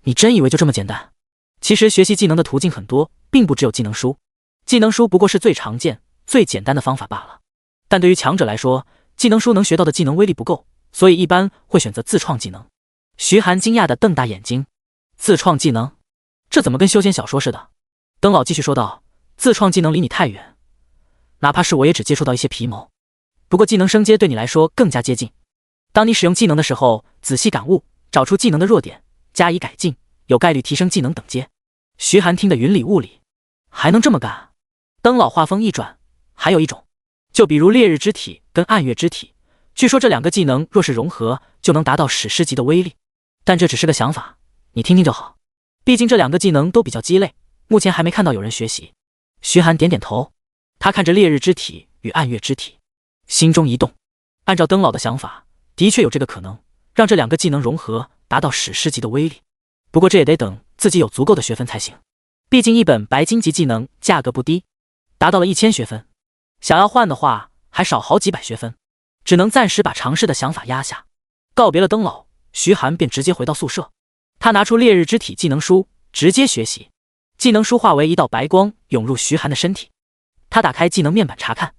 你真以为就这么简单？其实学习技能的途径很多，并不只有技能书。技能书不过是最常见、最简单的方法罢了。但对于强者来说，技能书能学到的技能威力不够，所以一般会选择自创技能。徐寒惊讶地瞪大眼睛，自创技能？这怎么跟修仙小说似的？登老继续说道，自创技能离你太远，哪怕是我也只接触到一些皮毛。不过技能升阶对你来说更加接近。当你使用技能的时候，仔细感悟，找出技能的弱点，加以改进，有概率提升技能等阶。徐寒听得云里雾里，还能这么干？登老话锋一转，还有一种，就比如烈日之体跟暗月之体，据说这两个技能若是融合，就能达到史诗级的威力。但这只是个想法，你听听就好。毕竟这两个技能都比较鸡肋，目前还没看到有人学习。徐寒点点头，他看着烈日之体与暗月之体，心中一动。按照登老的想法，的确有这个可能，让这两个技能融合，达到史诗级的威力。不过这也得等自己有足够的学分才行，毕竟一本白金级技能价格不低，达到了1000学分，想要换的话还少好几百学分，只能暂时把尝试的想法压下。告别了登老，徐寒便直接回到宿舍。他拿出烈日之体技能书，直接学习。技能书化为一道白光，涌入徐寒的身体。他打开技能面板查看，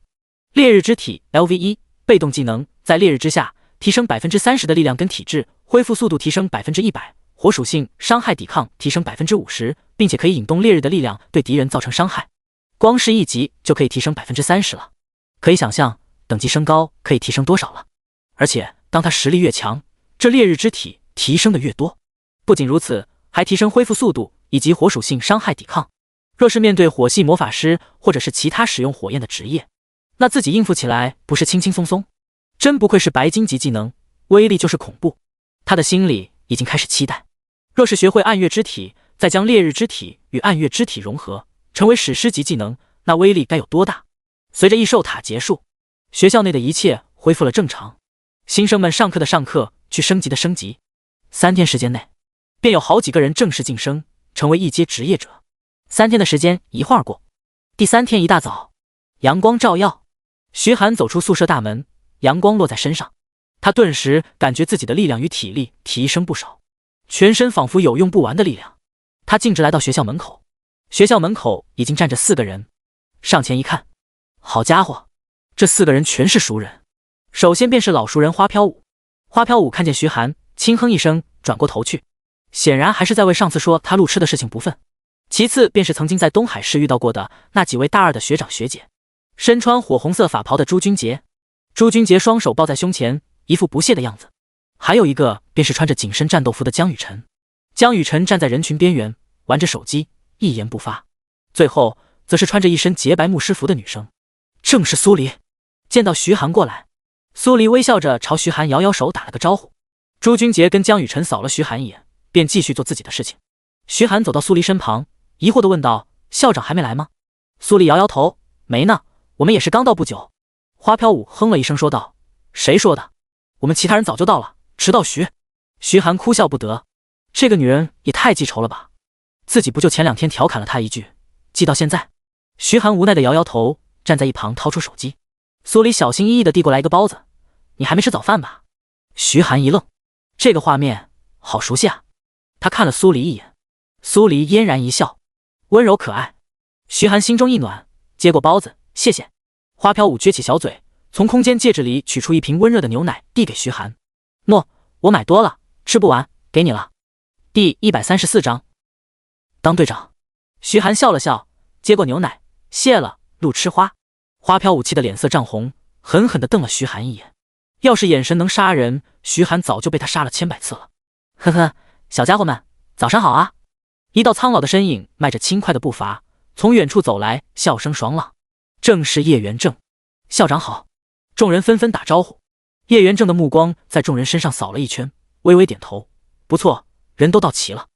烈日之体 LV1 被动技能，在烈日之下提升 30% 的力量跟体质，恢复速度提升 100%， 火属性伤害抵抗提升 50%， 并且可以引动烈日的力量对敌人造成伤害。光是一级就可以提升 30% 了，可以想象等级升高可以提升多少了。而且当他实力越强，这烈日之体提升的越多。不仅如此，还提升恢复速度以及火属性伤害抵抗。若是面对火系魔法师或者是其他使用火焰的职业，那自己应付起来不是轻轻松松。真不愧是白金级技能，威力就是恐怖。他的心里已经开始期待，若是学会暗月之体，再将烈日之体与暗月之体融合，成为史诗级技能，那威力该有多大？随着异兽塔结束，学校内的一切恢复了正常，新生们上课的上课，去升级的升级。3天时间内，便有好几个人正式晋升，成为一阶职业者。3天的时间一晃而过，第3天一大早，阳光照耀，徐寒走出宿舍大门，阳光落在身上，他顿时感觉自己的力量与体力提升不少，全身仿佛有用不完的力量。他径直来到学校门口，学校门口已经站着4个人。上前一看，好家伙，这4个人全是熟人。首先便是老熟人花飘舞。花飘舞看见徐寒，轻哼一声，转过头去，显然还是在为上次说他路痴的事情不忿。其次便是曾经在东海市遇到过的那几位大2的学长学姐，身穿火红色法袍的朱君杰。朱君杰双手抱在胸前，一副不屑的样子。还有一个便是穿着紧身战斗服的江雨晨。江雨晨站在人群边缘，玩着手机，一言不发。最后则是穿着一身洁白牧师服的女生，正是苏黎。见到徐寒过来，苏黎微笑着朝徐寒摇摇手，打了个招呼。朱君杰跟江雨晨扫了徐寒一眼，便继续做自己的事情。徐寒走到苏黎身旁，疑惑地问道，校长还没来吗？苏黎摇摇头，没呢，我们也是刚到不久。花飘舞哼了一声说道，谁说的？我们其他人早就到了，迟到徐。徐寒哭笑不得，这个女人也太记仇了吧，自己不就前2天调侃了她一句，记到现在。徐寒无奈地摇摇头，站在一旁掏出手机。苏黎小心翼翼地递过来一个包子，你还没吃早饭吧？徐寒一愣，这个画面好熟悉啊。他看了苏黎一眼，苏黎嫣然一笑，温柔可爱。徐寒心中一暖，接过包子，谢谢。花飘舞撅起小嘴，从空间戒指里取出一瓶温热的牛奶，递给徐寒。诺，我买多了，吃不完，给你了。第134章，当队长。徐寒笑了笑，接过牛奶，谢了，路痴花。花飘舞气的脸色涨红，狠狠地瞪了徐寒一眼。要是眼神能杀人，徐寒早就被他杀了千百次了。呵呵，小家伙们，早上好啊！一道苍老的身影迈着轻快的步伐从远处走来，笑声爽朗。正是叶元正。校长好！众人纷纷打招呼。叶元正的目光在众人身上扫了一圈，微微点头。不错，人都到齐了，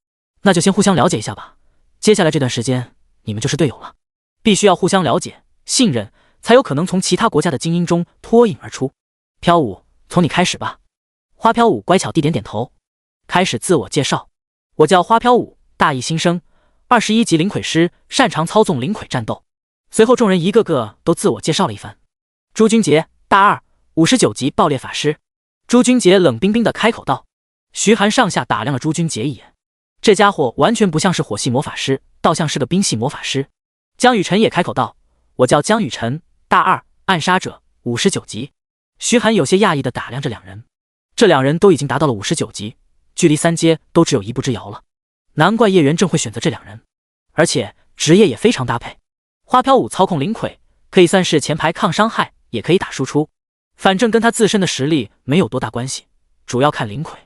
那就先互相了解一下吧。接下来这段时间，你们就是队友了，必须要互相了解、信任，才有可能从其他国家的精英中脱颖而出。飘舞，从你开始吧。花飘舞乖巧地点点头，开始自我介绍。我叫花飘舞，大一新生，21级灵魁师，擅长操纵灵魁战斗。随后众人一个个都自我介绍了一番。朱君杰，大二，59级爆裂法师。朱君杰冷冰冰地开口道。徐寒上下打量了朱君杰一眼，这家伙完全不像是火系魔法师，倒像是个冰系魔法师。江雨晨也开口道，我叫江雨晨，大二，暗杀者，59级。徐寒有些讶异地打量着两人，这两人都已经达到了59级，距离3阶都只有一步之遥了。难怪叶元正会选择这两人，而且职业也非常搭配。花飘舞操控灵魁，可以算是前排抗伤害，也可以打输出，反正跟他自身的实力没有多大关系，主要看灵魁。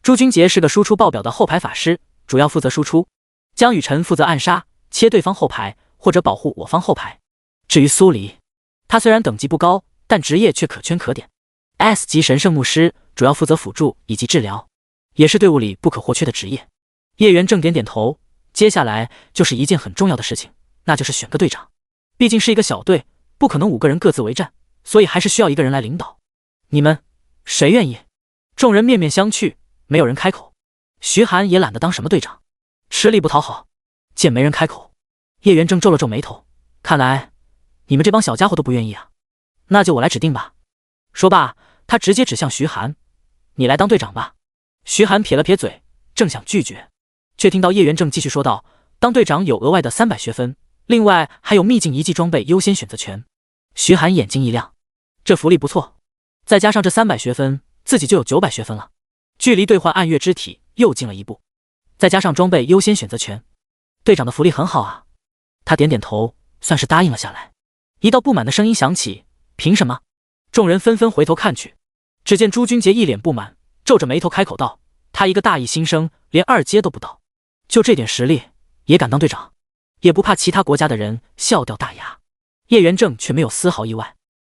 朱君杰是个输出爆表的后排法师，主要负责输出。江雨晨负责暗杀，切对方后排或者保护我方后排。至于苏黎，他虽然等级不高，但职业却可圈可点。S 级神圣牧师主要负责辅助以及治疗，也是队伍里不可或缺的职业。叶元正点点头，接下来就是一件很重要的事情，那就是选个队长。毕竟是一个小队，不可能5个人各自为战，所以还是需要一个人来领导。你们谁愿意？众人面面相觑，没有人开口。徐寒也懒得当什么队长，吃力不讨好。见没人开口，叶元正皱了皱眉头，看来你们这帮小家伙都不愿意啊，那就我来指定吧。说罢，他直接指向徐寒，你来当队长吧。徐寒撇了撇嘴，正想拒绝，却听到叶元正继续说道，当队长有额外的300学分，另外还有秘境遗迹装备优先选择权。徐寒眼睛一亮，这福利不错，再加上这300学分，自己就有900学分了，距离兑换暗月之体又近了一步。再加上装备优先选择权，队长的福利很好啊。他点点头，算是答应了下来。一道不满的声音响起，凭什么？众人纷纷回头看去，只见朱君杰一脸不满，皱着眉头开口道，他一个大一新生，连2阶都不到，就这点实力也敢当队长，也不怕其他国家的人笑掉大牙。叶元正却没有丝毫意外，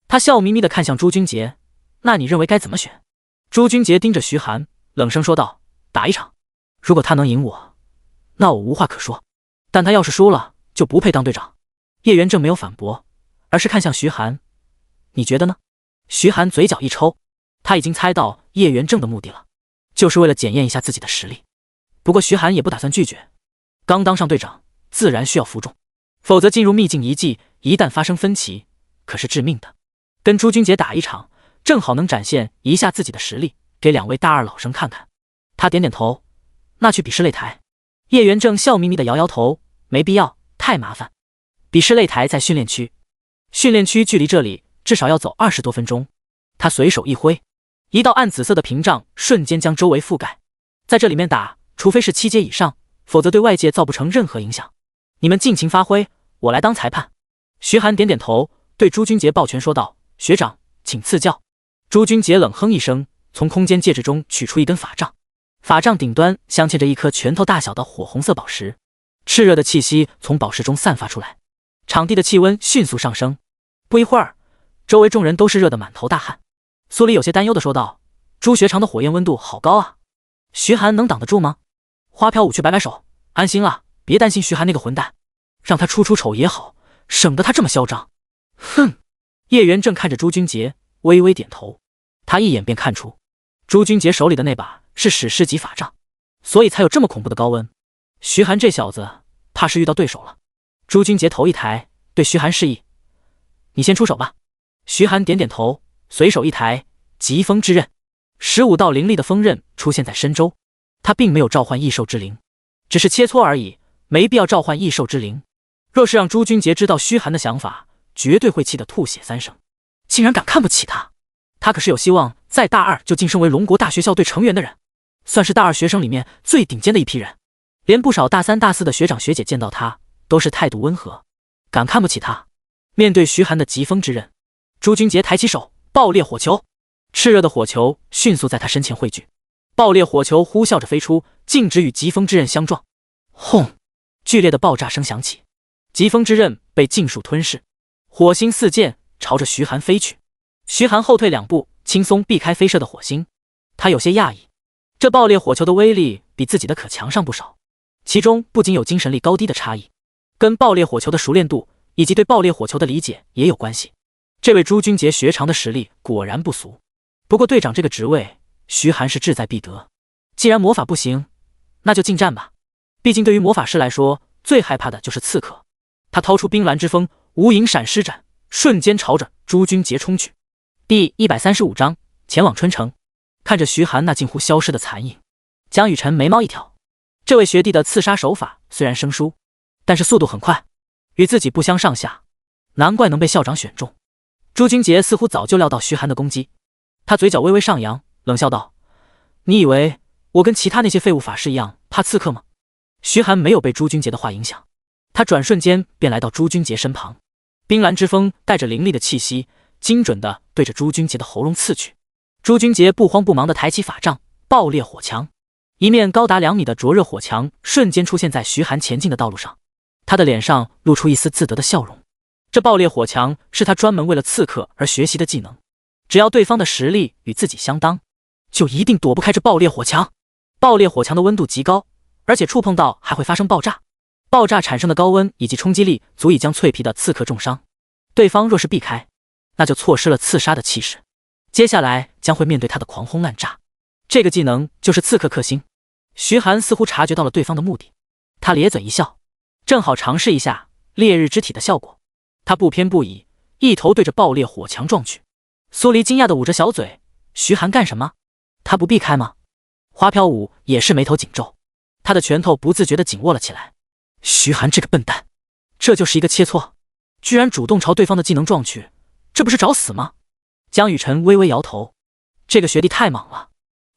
他笑眯眯地看向朱君杰，那你认为该怎么选？朱君杰盯着徐寒，冷声说道，打一场，如果他能赢我，那我无话可说，但他要是输了，就不配当队长。叶元正没有反驳，而是看向徐寒，你觉得呢？徐寒嘴角一抽，他已经猜到叶元正的目的了，就是为了检验一下自己的实力。不过徐寒也不打算拒绝，刚当上队长，自然需要服众，否则进入秘境遗迹，一旦发生分歧，可是致命的。跟朱君杰打一场，正好能展现一下自己的实力，给2位大二老生看看。他点点头，那去比试擂台。叶元正笑眯眯地摇摇头，没必要，太麻烦。比试擂台在训练区，训练区距离这里至少要走20多分钟。他随手一挥，一道暗紫色的屏障瞬间将周围覆盖。在这里面打，除非是7阶以上，否则对外界造不成任何影响。你们尽情发挥，我来当裁判。徐寒点点头，对朱君杰抱拳说道，学长请赐教。朱君杰冷哼一声，从空间戒指中取出一根法杖，法杖顶端镶嵌着一颗拳头大小的火红色宝石，炽热的气息从宝石中散发出来，场地的气温迅速上升。不一会儿，周围众人都是热得满头大汗。苏黎有些担忧地说道，朱学长的火焰温度好高啊，徐寒能挡得住吗？花飘舞却摆摆手，安心了，别担心徐寒那个混蛋，让他出丑也好，省得他这么嚣张。哼！叶元正看着朱君杰，微微点头，他一眼便看出朱君杰手里的那把是史诗级法杖，所以才有这么恐怖的高温。徐寒这小子怕是遇到对手了。朱君杰头一抬，对徐寒示意，你先出手吧。徐寒点点头，随手一抬，疾风之刃，15道凌厉的锋刃出现在身周。他并没有召唤异兽之灵，只是切磋而已，没必要召唤异兽之灵。若是让朱君杰知道虚寒的想法，绝对会气得吐血3声。竟然敢看不起他！他可是有希望在大二就晋升为龙国大学校队成员的人，算是大二学生里面最顶尖的一批人。连不少大3、大4的学长学姐见到他都是态度温和，敢看不起他？面对徐寒的疾风之刃，朱君杰抬起手，爆裂火球，炽热的火球迅速在他身前汇聚，爆裂火球呼啸着飞出，径直与疾风之刃相撞。轰！剧烈的爆炸声响起，疾风之刃被尽数吞噬，火星四溅，朝着徐寒飞去。徐寒后退2步，轻松避开飞射的火星。他有些讶异，这爆裂火球的威力比自己的可强上不少，其中不仅有精神力高低的差异，跟爆裂火球的熟练度以及对爆裂火球的理解也有关系。这位朱君杰学长的实力果然不俗，不过队长这个职位，徐寒是志在必得。既然魔法不行，那就近战吧。毕竟对于魔法师来说，最害怕的就是刺客。他掏出冰蓝之风，无影闪施展，瞬间朝着朱君杰冲去。第135章前往春城。看着徐寒那近乎消失的残影，江雨晨眉毛一挑，这位学弟的刺杀手法虽然生疏，但是速度很快，与自己不相上下，难怪能被校长选中。朱君杰似乎早就料到徐寒的攻击，他嘴角微微上扬，冷笑道：你以为我跟其他那些废物法师一样怕刺客吗？徐寒没有被朱君杰的话影响，他转瞬间便来到朱君杰身旁，冰蓝之风带着凌厉的气息，精准地对着朱君杰的喉咙刺去。朱君杰不慌不忙地抬起法杖，爆裂火墙，一面高达2米的灼热火墙瞬间出现在徐寒前进的道路上，他的脸上露出一丝自得的笑容。这爆裂火墙是他专门为了刺客而学习的技能，只要对方的实力与自己相当，就一定躲不开这爆裂火墙。爆裂火墙的温度极高，而且触碰到还会发生爆炸，爆炸产生的高温以及冲击力足以将脆皮的刺客重伤，对方若是避开，那就错失了刺杀的气势，接下来将会面对他的狂轰滥炸。这个技能就是刺客克星。徐寒似乎察觉到了对方的目的，他咧嘴一笑，正好尝试一下烈日之体的效果。他不偏不倚，一头对着爆裂火墙撞去。苏黎惊讶地捂着小嘴，徐寒干什么？他不避开吗？花飘舞也是眉头紧皱，他的拳头不自觉地紧握了起来。徐寒这个笨蛋，这就是一个切磋，居然主动朝对方的技能撞去，这不是找死吗？江雨晨微微摇头，这个学弟太莽了，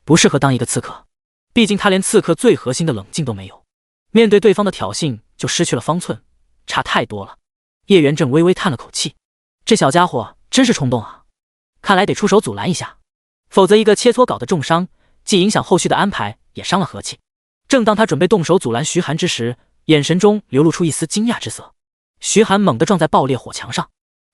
不适合当一个刺客，毕竟他连刺客最核心的冷静都没有，面对对方的挑衅就失去了方寸，差太多了。叶元正微微叹了口气，这小家伙真是冲动啊，看来得出手阻拦一下，否则一个切磋搞得重伤，既影响后续的安排，也伤了和气。正当他准备动手阻拦徐寒之时，眼神中流露出一丝惊讶之色。徐寒猛地撞在爆裂火墙上，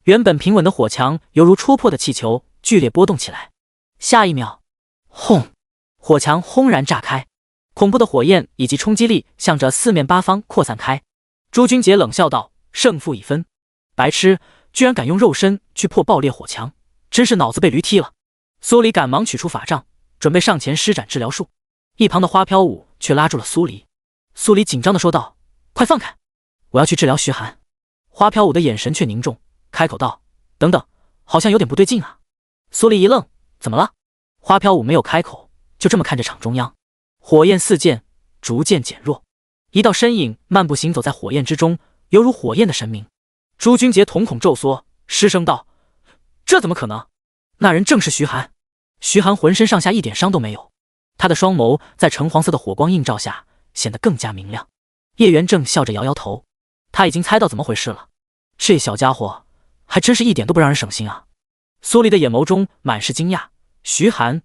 原本平稳的火墙犹如戳破的气球，剧烈波动起来。下一秒，轰！火墙轰然炸开，恐怖的火焰以及冲击力向着四面八方扩散开。朱君杰冷笑道：胜负已分，白痴，居然敢用肉身去破爆裂火墙，真是脑子被驴踢了。苏黎赶忙取出法杖，准备上前施展治疗术，一旁的花飘舞却拉住了苏黎。苏黎紧张地说道：快放开，我要去治疗徐寒。花飘舞的眼神却凝重，开口道：等等，好像有点不对劲啊。苏黎一愣，怎么了？花飘舞没有开口，就这么看着场中央，火焰四溅，逐渐减弱，一道身影漫步行走在火焰之中，犹如火焰的神明。朱君杰瞳孔骤缩，失声道：这怎么可能？那人正是徐寒。徐寒浑身上下一点伤都没有，他的双眸在橙黄色的火光映照下显得更加明亮。叶元正笑着摇摇头，他已经猜到怎么回事了，这小家伙还真是一点都不让人省心啊。苏黎的眼眸中满是惊讶，徐寒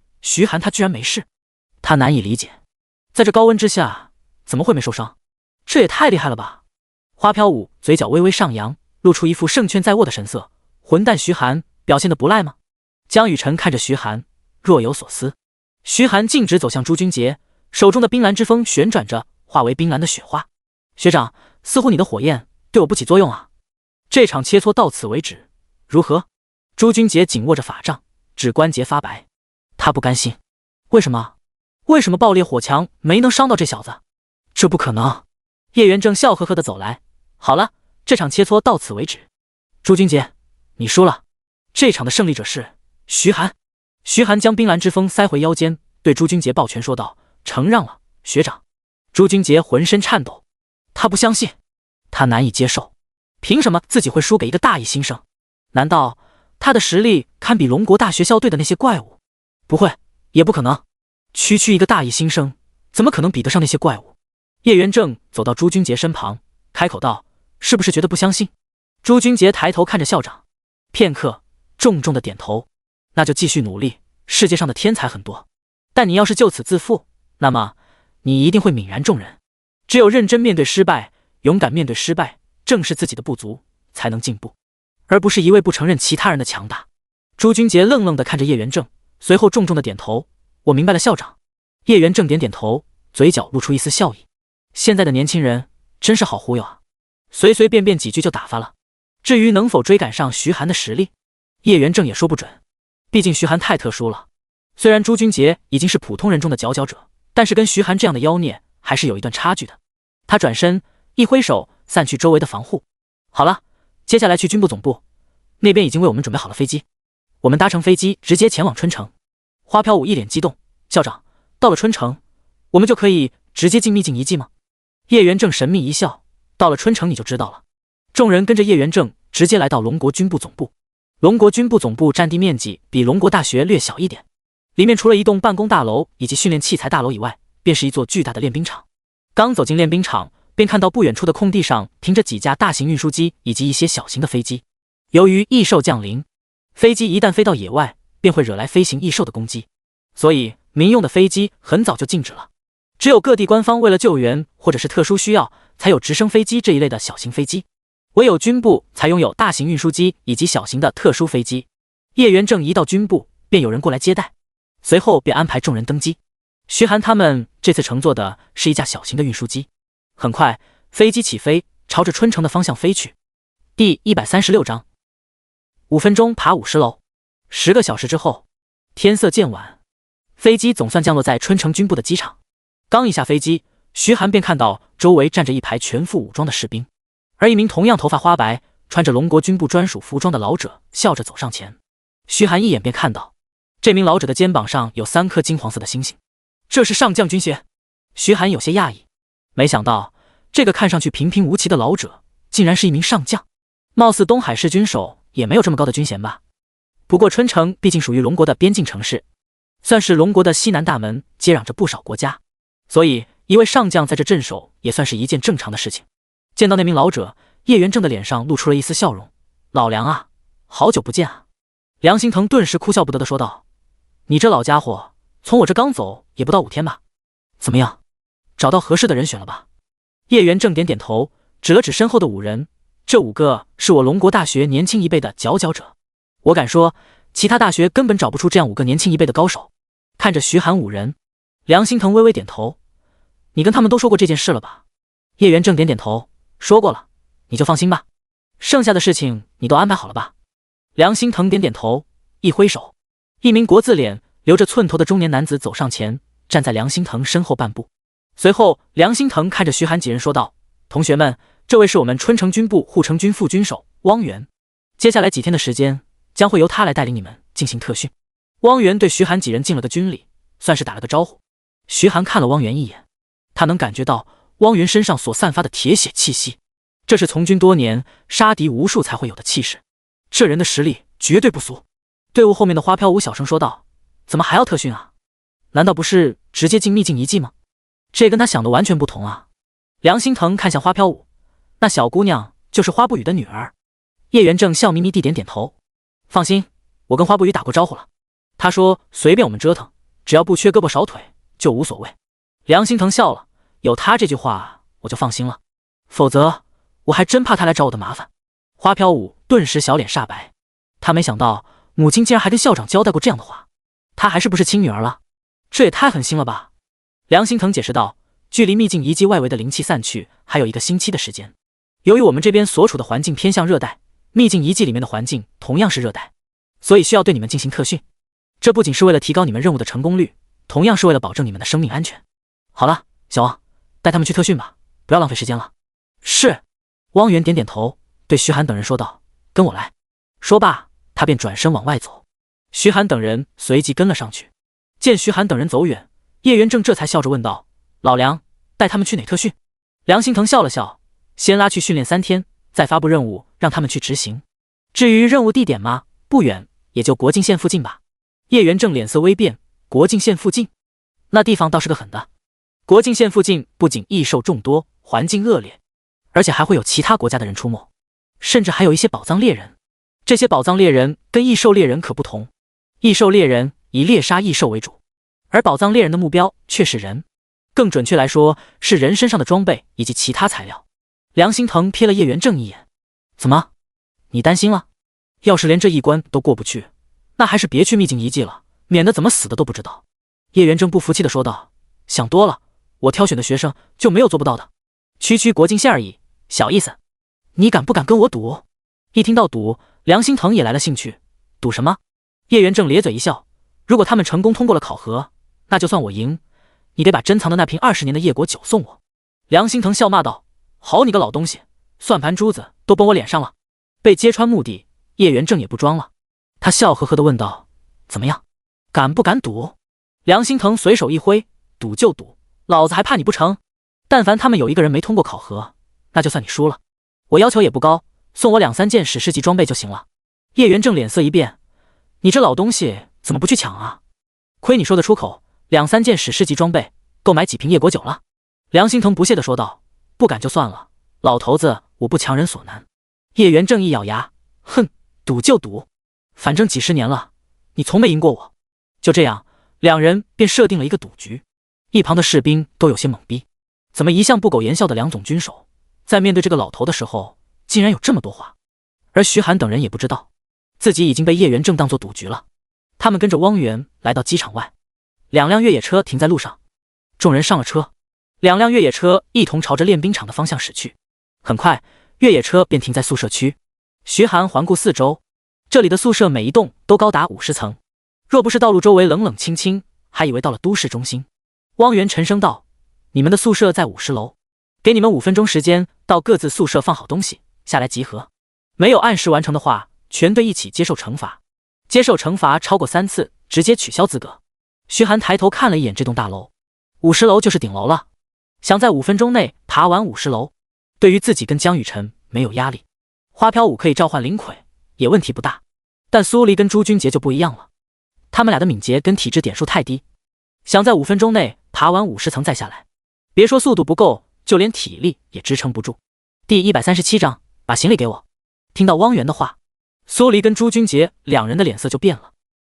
他居然没事，他难以理解，在这高温之下怎么会没受伤，这也太厉害了吧。花飘舞嘴角微微上扬，露出一副胜券在握的神色。混蛋徐寒表现得不赖吗？江雨晨看着徐寒若有所思。徐寒径直走向朱君杰，手中的冰蓝之风旋转着，化为冰蓝的雪花。学长，似乎你的火焰对我不起作用啊，这场切磋到此为止，如何？朱君杰紧握着法杖，指关节发白，他不甘心。为什么爆裂火墙没能伤到这小子？这不可能。叶元正笑呵呵地走来，好了，这场切磋到此为止。朱君杰，你输了，这场的胜利者是徐寒。徐寒将冰蓝之风塞回腰间，对朱君杰抱拳说道：承让了，学长。朱君杰浑身颤抖，他不相信，他难以接受，凭什么自己会输给一个大一新生？难道他的实力堪比龙国大学校队的那些怪物？不会，也不可能。区区一个大一新生，怎么可能比得上那些怪物？叶元正走到朱君杰身旁，开口道：“是不是觉得不相信？”朱君杰抬头看着校长，片刻，重重的点头：“那就继续努力。世界上的天才很多，但你要是就此自负，那么你一定会泯然众人。只有认真面对失败，勇敢面对失败，正视自己的不足，才能进步，而不是一味不承认其他人的强大。”朱君杰愣愣地看着叶元正，随后重重的点头：“我明白了，校长。”叶元正点点头，嘴角露出一丝笑意。现在的年轻人真是好忽悠啊，随随便便几句就打发了。至于能否追赶上徐寒的实力，叶元正也说不准。毕竟徐寒太特殊了，虽然朱君杰已经是普通人中的佼佼者，但是跟徐寒这样的妖孽还是有一段差距的。他转身一挥手，散去周围的防护。好了，接下来去军部总部，那边已经为我们准备好了飞机，我们搭乘飞机直接前往春城。花飘舞一脸激动：“校长，到了春城，我们就可以直接进秘境遗迹吗？”叶元正神秘一笑：“到了春城你就知道了。”众人跟着叶元正直接来到龙国军部总部。龙国军部总部占地面积比龙国大学略小一点，里面除了一栋办公大楼以及训练器材大楼以外，便是一座巨大的练兵场。刚走进练兵场，便看到不远处的空地上停着几架大型运输机以及一些小型的飞机。由于异兽降临，飞机一旦飞到野外，便会惹来飞行异兽的攻击，所以民用的飞机很早就禁止了。只有各地官方为了救援或者是特殊需要，才有直升飞机这一类的小型飞机，唯有军部才拥有大型运输机以及小型的特殊飞机。叶元正一到军部，便有人过来接待，随后便安排众人登机。徐寒他们这次乘坐的是一架小型的运输机。很快，飞机起飞，朝着春城的方向飞去。第136章，5分钟爬50楼。10个小时之后，天色渐晚，飞机总算降落在春城军部的机场。刚一下飞机，徐寒便看到周围站着一排全副武装的士兵，而一名同样头发花白、穿着龙国军部专属服装的老者笑着走上前。徐寒一眼便看到，这名老者的肩膀上有3颗金黄色的星星，这是上将军衔。徐寒有些讶异，没想到这个看上去平平无奇的老者，竟然是一名上将。貌似东海市军守也没有这么高的军衔吧？不过春城毕竟属于龙国的边境城市，算是龙国的西南大门，接壤着不少国家，所以一位上将在这镇守也算是一件正常的事情。见到那名老者，叶元正的脸上露出了一丝笑容：“老梁啊，好久不见啊。”梁心腾顿时哭笑不得地说道：“你这老家伙，从我这刚走也不到5天吧？怎么样，找到合适的人选了吧？”叶元正点点头，指了指身后的5人：“这5个是我龙国大学年轻一辈的佼佼者，我敢说，其他大学根本找不出这样5个年轻一辈的高手。”看着徐寒5人，梁心腾微微点头：“你跟他们都说过这件事了吧？”叶元正点点头：“说过了，你就放心吧。剩下的事情你都安排好了吧？”梁心腾点点头，一挥手，一名国字脸、留着寸头的中年男子走上前，站在梁心腾身后半步。随后，梁心腾看着徐寒几人说道：“同学们，这位是我们春城军部护城军副军手汪源，接下来几天的时间将会由他来带领你们进行特训。”汪源对徐寒几人敬了个军礼，算是打了个招呼。徐寒看了汪源一眼，他能感觉到汪源身上所散发的铁血气息，这是从军多年、杀敌无数才会有的气势。这人的实力绝对不俗。队伍后面的花飘舞小声说道：“怎么还要特训啊？难道不是直接进秘境遗迹吗？这跟他想的完全不同啊！”梁心腾看向花飘舞，那小姑娘就是花不语的女儿。叶元正笑眯眯地点点头：“放心，我跟花不语打过招呼了，他说随便我们折腾，只要不缺胳膊少腿就无所谓。”梁心腾笑了：“有他这句话我就放心了，否则我还真怕他来找我的麻烦。”花飘舞顿时小脸煞白，他没想到母亲竟然还跟校长交代过这样的话，他还是不是亲女儿了？这也太狠心了吧！梁心腾解释道：“距离秘境遗迹外围的灵气散去还有1个星期的时间，由于我们这边所处的环境偏向热带，秘境遗迹里面的环境同样是热带，所以需要对你们进行特训。这不仅是为了提高你们任务的成功率，同样是为了保证你们的生命安全。好了，小王，带他们去特训吧，不要浪费时间了。”是。汪源点点头，对徐寒等人说道：“跟我来。”说罢，他便转身往外走。徐寒等人随即跟了上去。见徐寒等人走远，叶元正这才笑着问道：“老梁，带他们去哪特训？”梁心腾笑了笑：“先拉去训练3天，再发布任务让他们去执行。至于任务地点嘛，不远，也就国境线附近吧。叶元正脸色微变，国境线附近，那地方倒是个狠的。国境线附近不仅异兽众多，环境恶劣，而且还会有其他国家的人出没，甚至还有一些宝藏猎人。这些宝藏猎人跟异兽猎人可不同，异兽猎人以猎杀异兽为主，而宝藏猎人的目标却是人，更准确来说是人身上的装备以及其他材料。梁心腾瞥了叶元正一眼，怎么，你担心了？要是连这一关都过不去，那还是别去秘境遗迹了，免得怎么死的都不知道。叶元正不服气地说道，想多了，我挑选的学生就没有做不到的，区国境线而已，小意思。你敢不敢跟我赌？一听到赌，梁心腾也来了兴趣。赌什么？叶元正咧嘴一笑，如果他们成功通过了考核，那就算我赢，你得把珍藏的那瓶20年的夜果酒送我。梁心腾笑骂道，好你个老东西，算盘珠子都崩我脸上了。被揭穿目的，叶元正也不装了，他笑呵呵地问道，怎么样，敢不敢赌？梁心腾随手一挥，赌就赌，老子还怕你不成？但凡他们有一个人没通过考核，那就算你输了。我要求也不高，送我2-3件史诗级装备就行了。叶元正脸色一变，你这老东西怎么不去抢啊？亏你说得出口，2-3件史诗级装备够买几瓶夜果酒了。梁心腾不屑地说道，不敢就算了，老头子我不强人所难。叶元正一咬牙，哼，赌就赌，反正几十年了，你从没赢过我。就这样，两人便设定了一个赌局。一旁的士兵都有些懵逼，怎么一向不苟言笑的梁总军手，在面对这个老头的时候，竟然有这么多话。而徐寒等人也不知道，自己已经被叶元正当作赌局了。他们跟着汪源来到机场外，2辆越野车停在路上，众人上了车，2辆越野车一同朝着练兵场的方向驶去。很快，越野车便停在宿舍区。徐寒环顾四周，这里的宿舍每一栋都高达50层，若不是道路周围冷冷清清，还以为到了都市中心。汪源沉声道，你们的宿舍在50楼，给你们5分钟时间到各自宿舍放好东西，下来集合。没有按时完成的话，全队一起接受惩罚，接受惩罚超过3次，直接取消资格。徐寒抬头看了一眼这栋大楼，50楼就是顶楼了，想在5分钟内爬完50楼，对于自己跟江雨晨没有压力。花飘舞可以召唤灵魁，也问题不大，但苏黎跟朱君杰就不一样了，他们俩的敏捷跟体质点数太低，想在5分钟内爬完50层再下来，别说速度不够，就连体力也支撑不住。第137章，把行李给我。听到汪源的话，苏黎跟朱君杰两人的脸色就变了。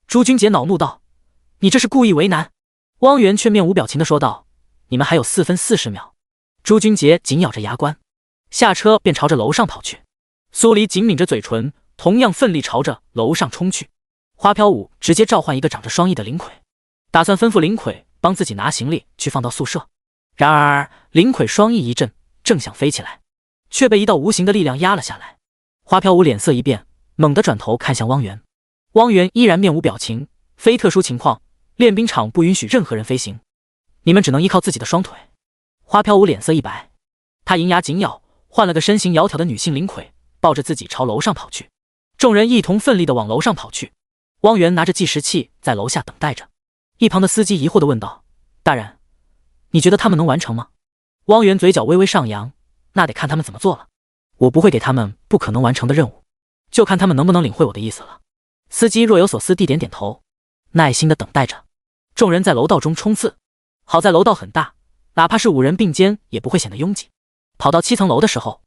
朱君杰恼怒道，你这是故意为难。汪源却面无表情地说道，你们还有4分40秒。朱君杰紧咬着牙关，下车便朝着楼上跑去。苏黎紧抿着嘴唇，同样奋力朝着楼上冲去。花飘舞直接召唤一个长着双翼的灵魁，打算吩咐灵魁帮自己拿行李去放到宿舍。然而灵魁双翼一震，正想飞起来，却被一道无形的力量压了下来。花飘舞脸色一变，猛地转头看向汪源。汪源依然面无表情，非特殊情况，练兵场不允许任何人飞行，你们只能依靠自己的双腿。花飘舞脸色一白，他银牙紧咬，换了个身形窈窕的女性灵魁，抱着自己朝楼上跑去。众人一同奋力地往楼上跑去。汪源拿着计时器在楼下等待着。一旁的司机疑惑地问道，大人，你觉得他们能完成吗？汪源嘴角微微上扬，那得看他们怎么做了，我不会给他们不可能完成的任务，就看他们能不能领会我的意思了。司机若有所思地点点头，耐心地等待着。众人在楼道中冲刺，好在楼道很大，哪怕是5人并肩也不会显得拥挤。跑到7层楼的时候，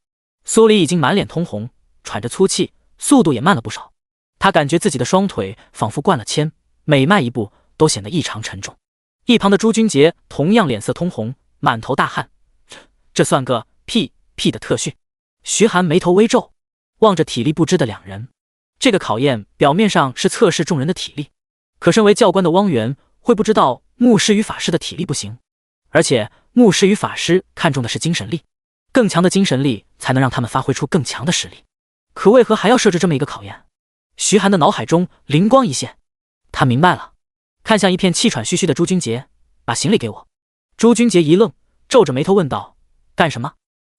苏黎已经满脸通红，喘着粗气，速度也慢了不少。他感觉自己的双腿仿佛灌了铅，每迈一步都显得异常沉重。一旁的朱君杰同样脸色通红，满头大汗，这算个屁的特训。徐寒眉头微皱，望着体力不支的两人。这个考验表面上是测试众人的体力，可身为教官的汪源会不知道牧师与法师的体力不行，而且牧师与法师看重的是精神力，更强的精神力才能让他们发挥出更强的实力。可为何还要设置这么一个考验？徐寒的脑海中灵光一现，他明白了，看向一片气喘吁吁的朱君杰，把行李给我。朱君杰一愣，皱着眉头问道，干什么？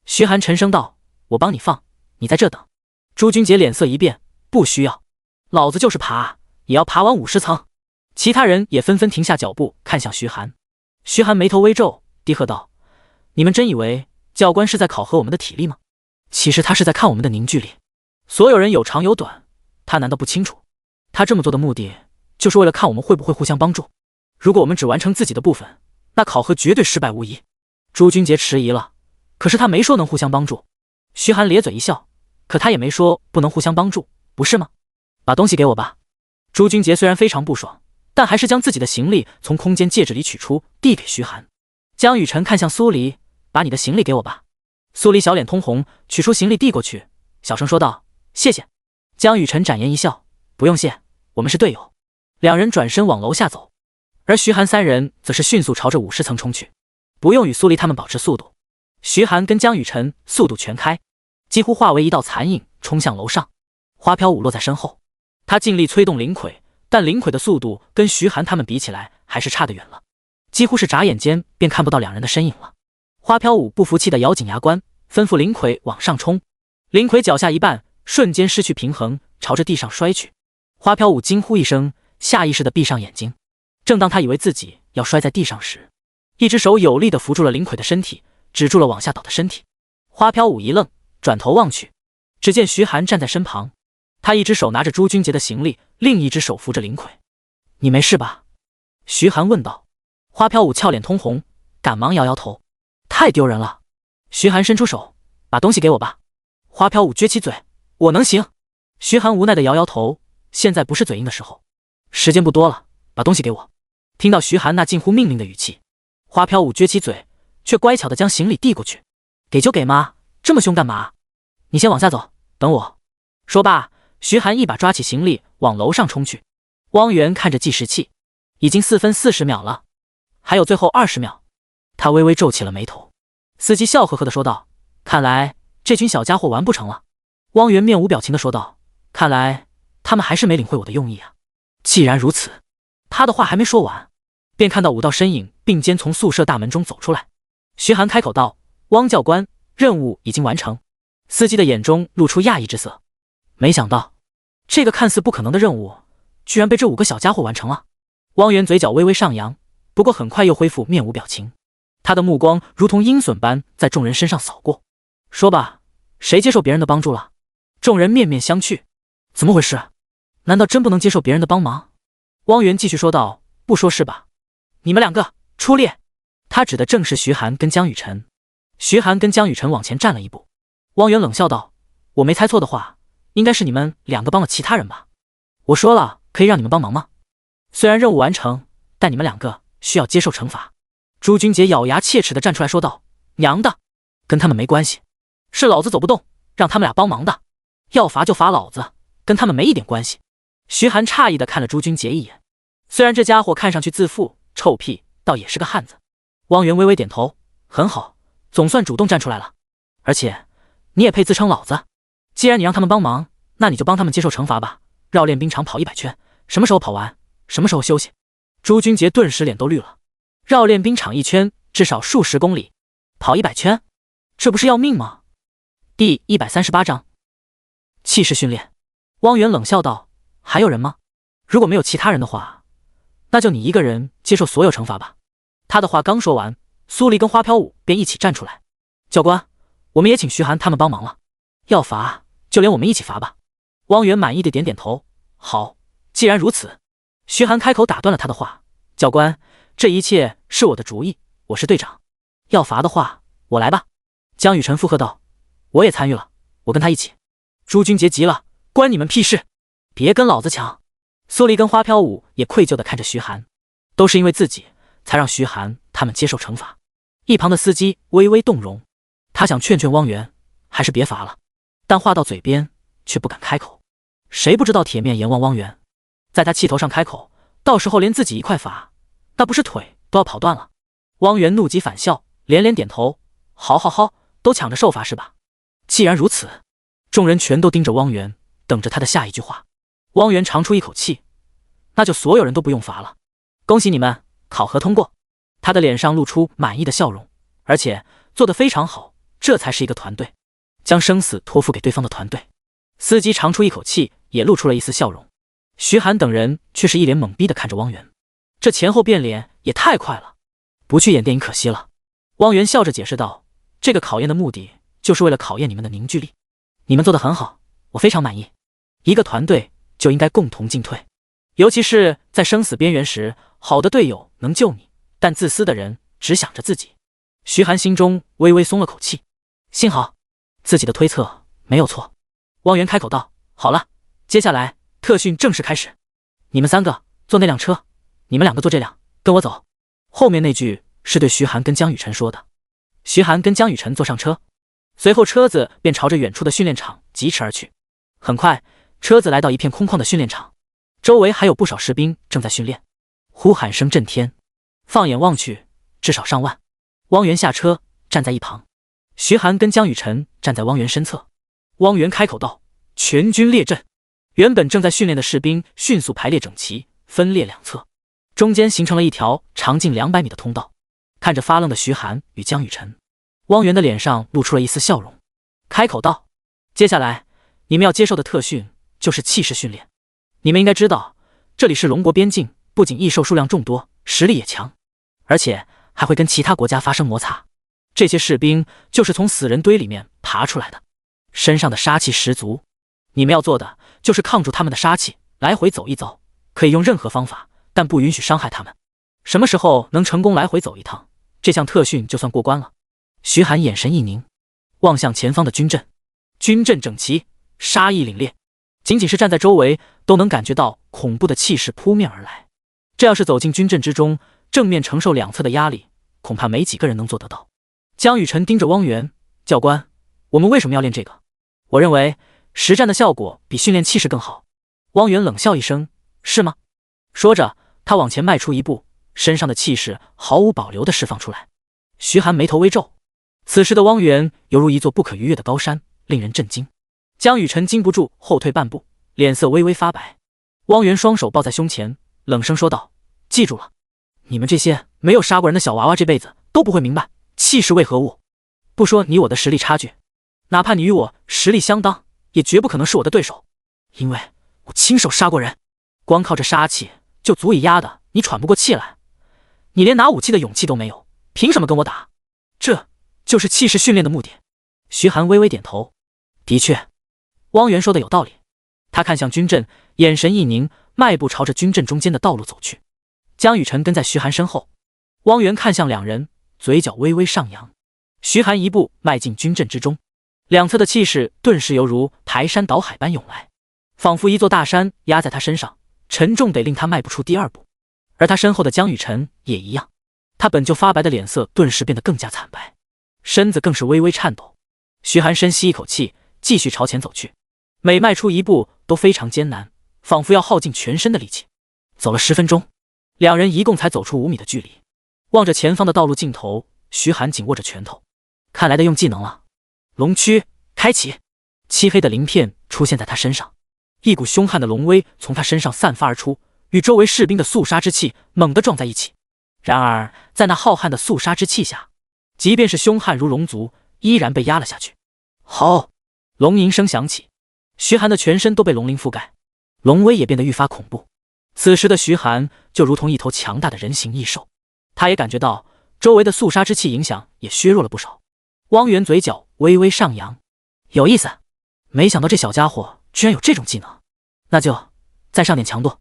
徐寒沉声道，我帮你放，你在这等。朱君杰脸色一变，不需要，老子就是爬也要爬完50层。其他人也纷纷停下脚步，看向徐寒。徐寒眉头微皱，低喝道，你们真以为教官是在考核我们的体力吗？其实他是在看我们的凝聚力。所有人有长有短，他难道不清楚？他这么做的目的，就是为了看我们会不会互相帮助。如果我们只完成自己的部分，那考核绝对失败无疑。朱君杰迟疑了，可是他没说能互相帮助。徐寒咧嘴一笑，可他也没说不能互相帮助，不是吗？把东西给我吧。朱君杰虽然非常不爽，但还是将自己的行李从空间戒指里取出，递给徐寒。江雨晨看向苏黎，把你的行李给我吧。苏黎小脸通红，取出行李递过去，小声说道：谢谢。江雨晨展颜一笑，不用谢，我们是队友。两人转身往楼下走，而徐寒三人则是迅速朝着50层冲去，不用与苏黎他们保持速度。徐寒跟江雨晨速度全开，几乎化为一道残影冲向楼上。花飘舞落在身后，他尽力催动灵魁，但灵魁的速度跟徐寒他们比起来还是差得远了，几乎是眨眼间便看不到两人的身影了。花飘舞不服气的咬紧牙关，吩咐灵魁往上冲。灵魁脚下一绊，瞬间失去平衡，朝着地上摔去。花飘舞惊呼一声，下意识地闭上眼睛。正当他以为自己要摔在地上时，一只手有力地扶住了灵魁的身体，止住了往下倒的身体。花飘舞一愣，转头望去，只见徐寒站在身旁，他一只手拿着朱君杰的行李，另一只手扶着灵魁。你没事吧？徐寒问道。花飘舞俏脸通红，赶忙摇摇头，太丢人了。徐寒伸出手，把东西给我吧。花飘舞撅起嘴，我能行。徐寒无奈地摇摇头，现在不是嘴硬的时候，时间不多了，把东西给我。听到徐寒那近乎命令的语气，花飘舞撅起嘴，却乖巧地将行李递过去。给就给嘛，这么凶干嘛？你先往下走，等我。说罢，徐寒一把抓起行李往楼上冲去。汪源看着计时器，已经4分40秒了，还有最后20秒。他微微皱起了眉头。司机笑呵呵地说道：看来这群小家伙完不成了。汪源面无表情地说道：看来他们还是没领会我的用意啊。既然如此，他的话还没说完，便看到5道身影并肩从宿舍大门中走出来。徐寒开口道：汪教官，任务已经完成。司机的眼中露出讶异之色，没想到这个看似不可能的任务居然被这5个小家伙完成了。汪源嘴角微微上扬，不过很快又恢复面无表情。他的目光如同鹰隼般在众人身上扫过。说吧，谁接受别人的帮助了？众人面面相觑。怎么回事？难道真不能接受别人的帮忙？汪源继续说道：不说是吧？你们2个出列。他指的正是徐寒跟江雨晨。徐寒跟江雨晨往前站了一步。汪源冷笑道：我没猜错的话，应该是你们2个帮了其他人吧？我说了可以让你们帮忙吗？虽然任务完成，但你们2个需要接受惩罚。朱君杰咬牙切齿地站出来说道：娘的，跟他们没关系，是老子走不动，让他们俩帮忙的，要罚就罚老子，跟他们没一点关系。徐寒诧异地看了朱君杰一眼，虽然这家伙看上去自负臭屁，倒也是个汉子。汪源微微点头，很好，总算主动站出来了，而且你也配自称老子？既然你让他们帮忙，那你就帮他们接受惩罚吧。绕练兵场跑100圈，什么时候跑完，什么时候休息。朱君杰顿时脸都绿了。绕练兵场1圈至少数十公里，跑100圈，这不是要命吗？第138章气势训练。汪源冷笑道：还有人吗？如果没有其他人的话，那就你一个人接受所有惩罚吧。他的话刚说完，苏黎跟花飘舞便一起站出来。教官，我们也请徐寒他们帮忙了，要罚就连我们一起罚吧。汪源满意的点点头，好，既然如此。徐寒开口打断了他的话：教官，这一切是我的主意，我是队长，要罚的话我来吧。江雨晨附和道：我也参与了，我跟他一起。朱君杰急了：关你们屁事，别跟老子抢。苏黎跟花飘舞也愧疚地看着徐寒，都是因为自己才让徐寒他们接受惩罚。一旁的司机微微动容，他想劝劝汪源还是别罚了，但话到嘴边却不敢开口。谁不知道铁面阎王汪源，在他气头上开口，到时候连自己一块罚，那不是腿都要跑断了。汪源怒极反笑，连连点头：好好好，都抢着受罚是吧？既然如此。众人全都盯着汪源，等着他的下一句话。汪源长出一口气：那就所有人都不用罚了，恭喜你们，考核通过。他的脸上露出满意的笑容，而且做得非常好，这才是一个团队，将生死托付给对方的团队。司机长出一口气，也露出了一丝笑容。徐寒等人却是一脸懵逼地看着汪源，这前后变脸也太快了，不去演电影可惜了。汪源笑着解释道：这个考验的目的就是为了考验你们的凝聚力，你们做得很好，我非常满意。一个团队就应该共同进退。尤其是在生死边缘时，好的队友能救你，但自私的人只想着自己。徐寒心中微微松了口气，幸好自己的推测没有错。汪源开口道：“好了，接下来特训正式开始。你们3个坐那辆车，你们2个坐这辆，跟我走。”后面那句是对徐寒跟江雨晨说的。徐寒跟江雨晨坐上车，随后车子便朝着远处的训练场疾驰而去。很快，车子来到一片空旷的训练场，周围还有不少士兵正在训练，呼喊声震天，放眼望去，至少上万。汪源下车，站在一旁，徐寒跟江雨晨站在汪源身侧。汪源开口道：“全军列阵。”原本正在训练的士兵迅速排列整齐，分列两侧，中间形成了一条长近200米的通道。看着发愣的徐寒与江雨晨，汪源的脸上露出了一丝笑容，开口道：“接下来你们要接受的特训就是气势训练。你们应该知道，这里是龙国边境，不仅异兽数量众多，实力也强，而且还会跟其他国家发生摩擦。这些士兵就是从死人堆里面爬出来的，身上的杀气十足。你们要做的就是抗住他们的杀气，来回走一走，可以用任何方法，但不允许伤害他们。什么时候能成功来回走一趟，这项特训就算过关了。”徐寒眼神一凝，望向前方的军阵，军阵整齐，杀意凛冽，仅仅是站在周围都能感觉到恐怖的气势扑面而来。这要是走进军阵之中，正面承受两侧的压力，恐怕没几个人能做得到。江雨晨盯着汪源：“教官，我们为什么要练这个？我认为实战的效果比训练气势更好。”汪源冷笑一声：“是吗？”说着，他往前迈出一步，身上的气势毫无保留地释放出来。徐寒眉头微皱，此时的汪源犹如一座不可逾越的高山，令人震惊。江雨晨禁不住后退半步，脸色微微发白。汪源双手抱在胸前，冷声说道：“记住了，你们这些没有杀过人的小娃娃，这辈子都不会明白气势为何物。不说你我的实力差距，哪怕你与我实力相当，也绝不可能是我的对手，因为我亲手杀过人，光靠着杀气就足以压得你喘不过气来。你连拿武器的勇气都没有，凭什么跟我打？这就是气势训练的目的。”徐寒微微点头，的确，汪源说的有道理。他看向军阵，眼神一凝，迈步朝着军阵中间的道路走去。江雨晨跟在徐寒身后，汪源看向两人，嘴角微微上扬。徐寒一步迈进军阵之中，两侧的气势顿时犹如排山倒海般涌来，仿佛一座大山压在他身上，沉重得令他迈不出第二步。而他身后的江雨晨也一样，他本就发白的脸色顿时变得更加惨白，身子更是微微颤抖。徐寒深吸一口气，继续朝前走去，每迈出一步都非常艰难，仿佛要耗尽全身的力气。走了10分钟，两人一共才走出5米的距离。望着前方的道路尽头，徐寒紧握着拳头，看来得用技能了。龙躯开启，漆黑的鳞片出现在他身上，一股凶悍的龙威从他身上散发而出，与周围士兵的肃杀之气猛地撞在一起。然而在那浩瀚的肃杀之气下，即便是凶悍如龙族，依然被压了下去。吼！龙吟声响起，徐寒的全身都被龙鳞覆盖，龙威也变得愈发恐怖。此时的徐寒就如同一头强大的人形异兽，他也感觉到周围的肃杀之气影响也削弱了不少。汪源嘴角微微上扬，有意思，没想到这小家伙居然有这种技能，那就再上点强度。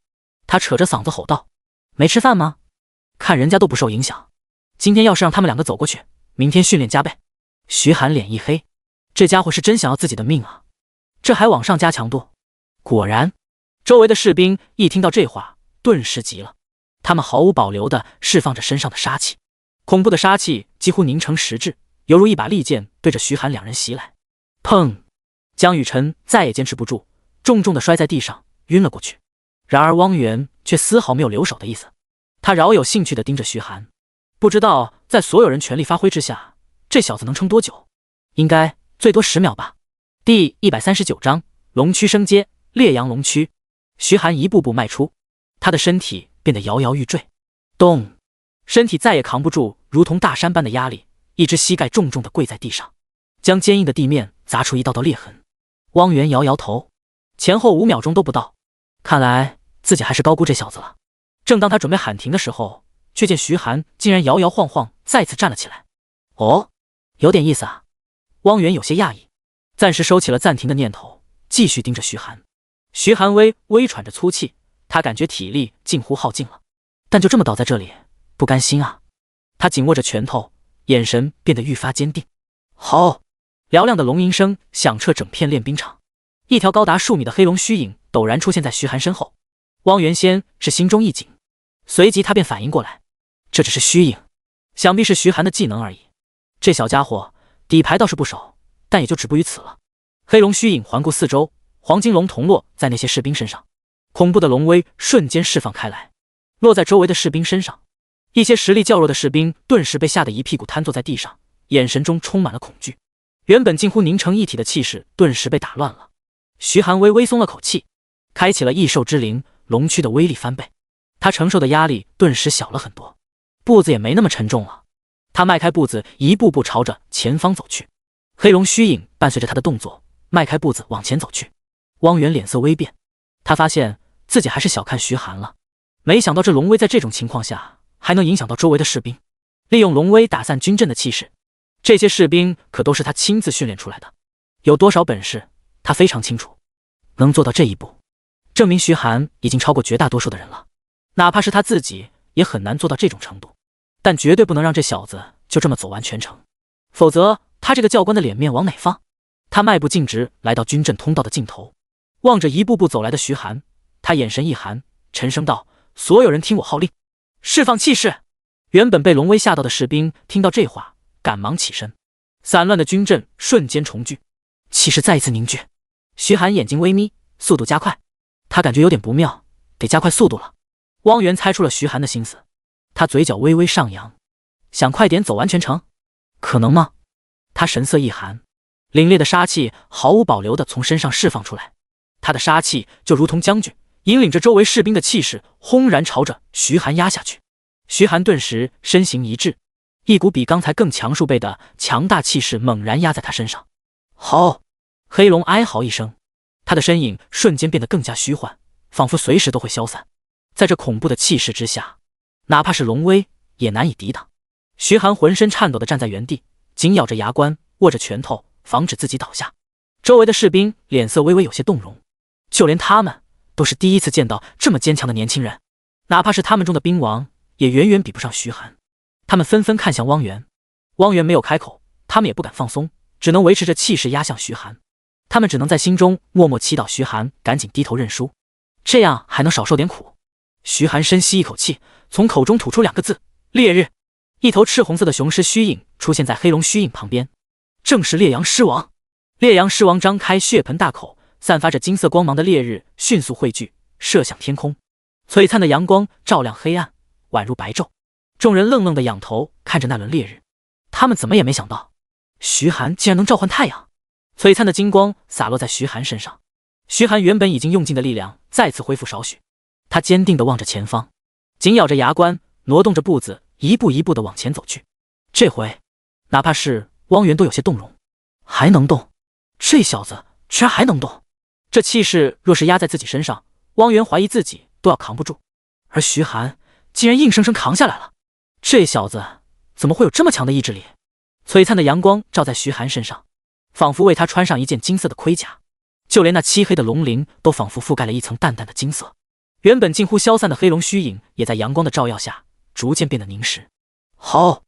他扯着嗓子吼道：“没吃饭吗？看人家都不受影响，今天要是让他们2个走过去，明天训练加倍。”徐寒脸一黑，这家伙是真想要自己的命啊，这还往上加强度。果然，周围的士兵一听到这话，顿时急了，他们毫无保留地释放着身上的杀气，恐怖的杀气几乎凝成实质，犹如一把利剑对着徐寒两人袭来。砰！江雨晨再也坚持不住，重重地摔在地上，晕了过去。然而汪源却丝毫没有留手的意思，他饶有兴趣地盯着徐寒，不知道在所有人全力发挥之下，这小子能撑多久？应该最多10秒吧。第139章龙躯升阶，烈阳龙躯。徐寒一步步迈出，他的身体变得摇摇欲坠。咚！身体再也扛不住如同大山般的压力，一只膝盖重重地跪在地上，将坚硬的地面砸出一道道裂痕。汪源摇摇头，前后5秒钟都不到，看来自己还是高估这小子了。正当他准备喊停的时候，却见徐寒竟然摇摇晃晃再次站了起来。哦，有点意思啊。汪源有些讶异，暂时收起了暂停的念头，继续盯着徐寒。徐寒微喘着粗气，他感觉体力近乎耗尽了，但就这么倒在这里，不甘心啊！他紧握着拳头，眼神变得愈发坚定。好！嘹亮的龙吟声响彻整片练兵场，一条高达数米的黑龙虚影陡然出现在徐寒身后。汪元先是心中一紧，随即他便反应过来，这只是虚影，想必是徐寒的技能而已。这小家伙底牌倒是不少，但也就止步于此了。黑龙虚影环顾四周，黄金龙同落在那些士兵身上，恐怖的龙威瞬间释放开来，落在周围的士兵身上。一些实力较弱的士兵顿时被吓得一屁股瘫坐在地上，眼神中充满了恐惧。原本近乎凝成一体的气势顿时被打乱了。徐寒微微松了口气，开启了异兽之灵，龙躯的威力翻倍，他承受的压力顿时小了很多，步子也没那么沉重了。他迈开步子，一步步朝着前方走去。黑龙虚影伴随着他的动作，迈开步子往前走去。汪源脸色微变，他发现自己还是小看徐寒了，没想到这龙威在这种情况下还能影响到周围的士兵，利用龙威打散军阵的气势。这些士兵可都是他亲自训练出来的，有多少本事他非常清楚，能做到这一步，证明徐寒已经超过绝大多数的人了，哪怕是他自己也很难做到这种程度。但绝对不能让这小子就这么走完全程，否则他这个教官的脸面往哪放？他迈步径直来到军阵通道的尽头，望着一步步走来的徐寒，他眼神一寒，沉声道：所有人听我号令，释放气势。原本被龙威吓到的士兵听到这话，赶忙起身，散乱的军阵瞬间重聚，气势再一次凝聚。徐寒眼睛微眯，速度加快，他感觉有点不妙，得加快速度了。汪源猜出了徐寒的心思，他嘴角微微上扬，想快点走完全程，可能吗？他神色一寒，凛冽的杀气毫无保留地从身上释放出来，他的杀气就如同将军，引领着周围士兵的气势轰然朝着徐寒压下去。徐寒顿时身形一滞，一股比刚才更强数倍的强大气势猛然压在他身上。好！黑龙哀嚎一声，他的身影瞬间变得更加虚幻，仿佛随时都会消散。在这恐怖的气势之下，哪怕是龙威也难以抵挡。徐寒浑身颤抖地站在原地，紧咬着牙关，握着拳头，防止自己倒下。周围的士兵脸色微微有些动容，就连他们都是第一次见到这么坚强的年轻人，哪怕是他们中的兵王也远远比不上徐寒。他们纷纷看向汪源，汪源没有开口，他们也不敢放松，只能维持着气势压向徐寒。他们只能在心中默默祈祷徐寒赶紧低头认输，这样还能少受点苦。徐寒深吸一口气，从口中吐出2个字：烈日。一头赤红色的雄狮虚影出现在黑龙虚影旁边，正是烈阳狮王。烈阳狮王张开血盆大口，散发着金色光芒的烈日迅速汇聚，射向天空。璀璨的阳光照亮黑暗，宛如白昼。众人愣愣地仰头看着那轮烈日，他们怎么也没想到，徐寒竟然能召唤太阳。璀璨的金光洒落在徐寒身上，徐寒原本已经用尽的力量再次恢复少许，他坚定地望着前方，紧咬着牙关，挪动着步子，一步一步地往前走去。这回哪怕是汪源都有些动容，还能动？这小子居然还能动！这气势若是压在自己身上，汪源怀疑自己都要扛不住，而徐寒竟然硬生生扛下来了。这小子怎么会有这么强的意志力？璀璨的阳光照在徐寒身上，仿佛为他穿上一件金色的盔甲，就连那漆黑的龙鳞都仿佛覆盖了一层淡淡的金色。原本近乎消散的黑龙虚影也在阳光的照耀下逐渐变得凝实。好！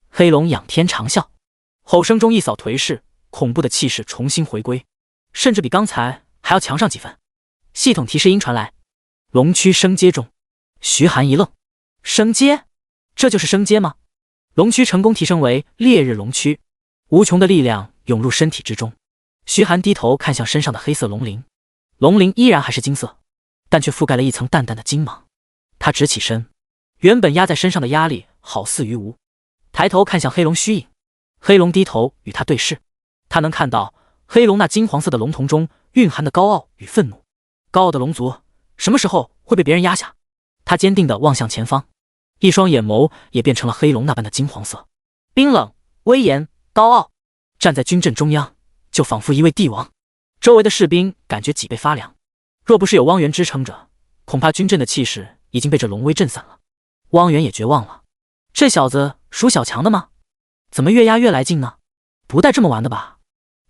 黑龙仰天长啸，吼声中一扫颓势，恐怖的气势重新回归，甚至比刚才还要强上几分。系统提示音传来，龙躯升阶中。徐寒一愣，升阶？这就是升阶吗？龙躯成功提升为烈日龙躯，无穷的力量涌入身体之中。徐寒低头看向身上的黑色龙鳞，龙鳞依然还是金色，但却覆盖了一层淡淡的金芒。他直起身，原本压在身上的压力好似于无，抬头看向黑龙虚影。黑龙低头与他对视，他能看到黑龙那金黄色的龙瞳中蕴含的高傲与愤怒。高傲的龙族什么时候会被别人压下？他坚定地望向前方，一双眼眸也变成了黑龙那般的金黄色，冰冷、威严、高傲，站在军阵中央，就仿佛一位帝王。周围的士兵感觉脊背发凉，若不是有汪源支撑着，恐怕军阵的气势已经被这龙威震散了。汪源也绝望了，这小子属小强的吗？怎么越压越来劲呢？不带这么玩的吧？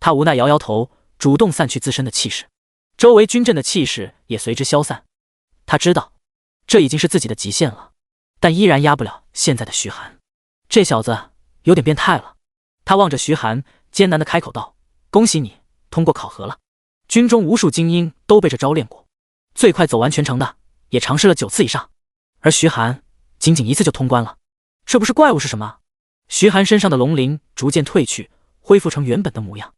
他无奈摇摇头，主动散去自身的气势。周围军阵的气势也随之消散。他知道这已经是自己的极限了，但依然压不了现在的徐寒。这小子有点变态了。他望着徐寒，艰难地开口道：“恭喜你通过考核了。军中无数精英都被这招练过，最快走完全程的也尝试了9次以上，而徐寒仅仅1次就通关了。这不是怪物是什么？”徐寒身上的龙鳞逐渐褪去，恢复成原本的模样，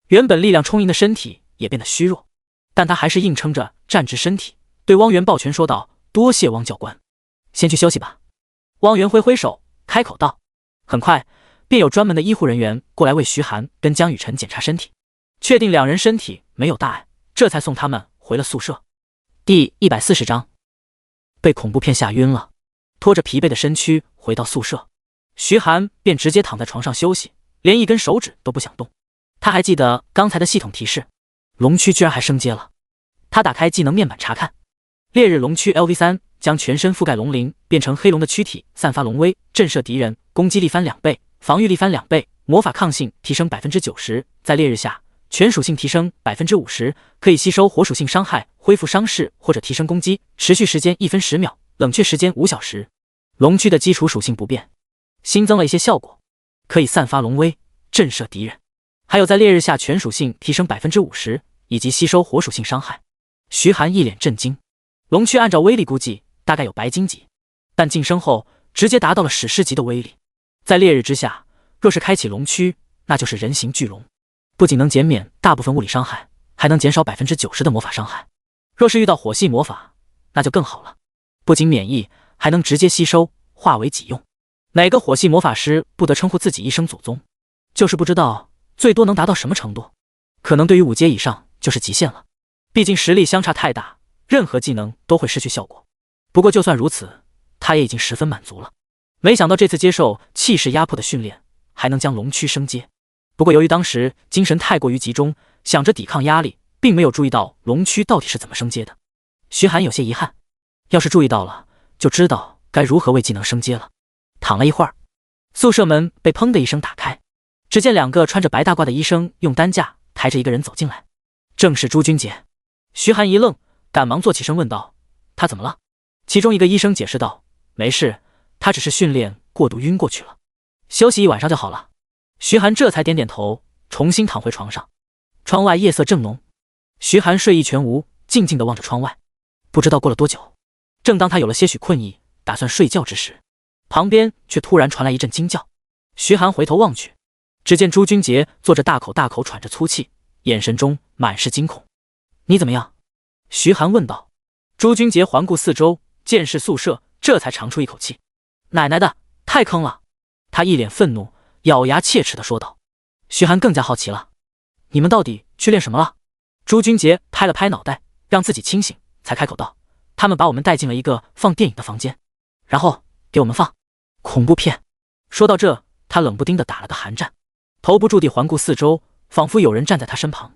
原本力量充盈的身体也变得虚弱，但他还是硬撑着站直身体，对汪源抱拳说道：“多谢汪教官，先去休息吧。”汪源挥挥手，开口道。很快便有专门的医护人员过来为徐寒跟江雨晨检查身体，确定2人身体没有大碍，这才送他们回了宿舍。第140章，被恐怖片吓晕了，拖着疲惫的身躯回到宿舍，徐寒便直接躺在床上休息，连一根手指都不想动。他还记得刚才的系统提示，龙躯居然还升阶了。他打开技能面板查看，烈日龙躯 LV3， 将全身覆盖龙鳞，变成黑龙的躯体，散发龙威，震慑敌人，攻击力翻2倍，防御力翻2倍，魔法抗性提升 90%， 在烈日下全属性提升 50%， 可以吸收火属性伤害，恢复伤势或者提升攻击，持续时间1分10秒，冷却时间5小时。龙躯的基础属性不变，新增了一些效果，可以散发龙威，震慑敌人，还有在烈日下全属性提升 50%， 以及吸收火属性伤害。徐寒一脸震惊，龙躯按照威力估计大概有白金级，但晋升后直接达到了史诗级的威力。在烈日之下，若是开启龙躯，那就是人形巨龙，不仅能减免大部分物理伤害，还能减少 90% 的魔法伤害。若是遇到火系魔法，那就更好了，不仅免疫，还能直接吸收，化为己用。哪个火系魔法师不得称呼自己一声祖宗？就是不知道最多能达到什么程度，可能对于5阶以上就是极限了。毕竟实力相差太大，任何技能都会失去效果。不过就算如此，他也已经十分满足了。没想到这次接受气势压迫的训练，还能将龙躯升阶。不过由于当时精神太过于集中，想着抵抗压力，并没有注意到龙躯到底是怎么升阶的。徐寒有些遗憾，要是注意到了，就知道该如何为技能升阶了。躺了一会儿，宿舍门被砰的一声打开，只见2个穿着白大褂的医生用担架抬着一个人走进来，正是朱君杰。徐寒一愣，赶忙坐起身问道：“他怎么了？”其中一个医生解释道：“没事，他只是训练过度晕过去了，休息1晚上就好了。”徐寒这才点点头，重新躺回床上。窗外夜色正浓，徐寒睡意全无，静静地望着窗外。不知道过了多久，正当他有了些许困意，打算睡觉之时，旁边却突然传来一阵惊叫。徐寒回头望去，只见朱君杰坐着大口大口喘着粗气，眼神中满是惊恐。“你怎么样？”徐寒问道。朱君杰环顾四周，见是宿舍，这才长出一口气。“奶奶的，太坑了！”他一脸愤怒，咬牙切齿地说道。徐寒更加好奇了：“你们到底去练什么了？”朱君杰拍了拍脑袋，让自己清醒，才开口道：“他们把我们带进了一个放电影的房间，然后给我们放恐怖片。”说到这，他冷不丁地打了个寒战，头不住地环顾四周，仿佛有人站在他身旁。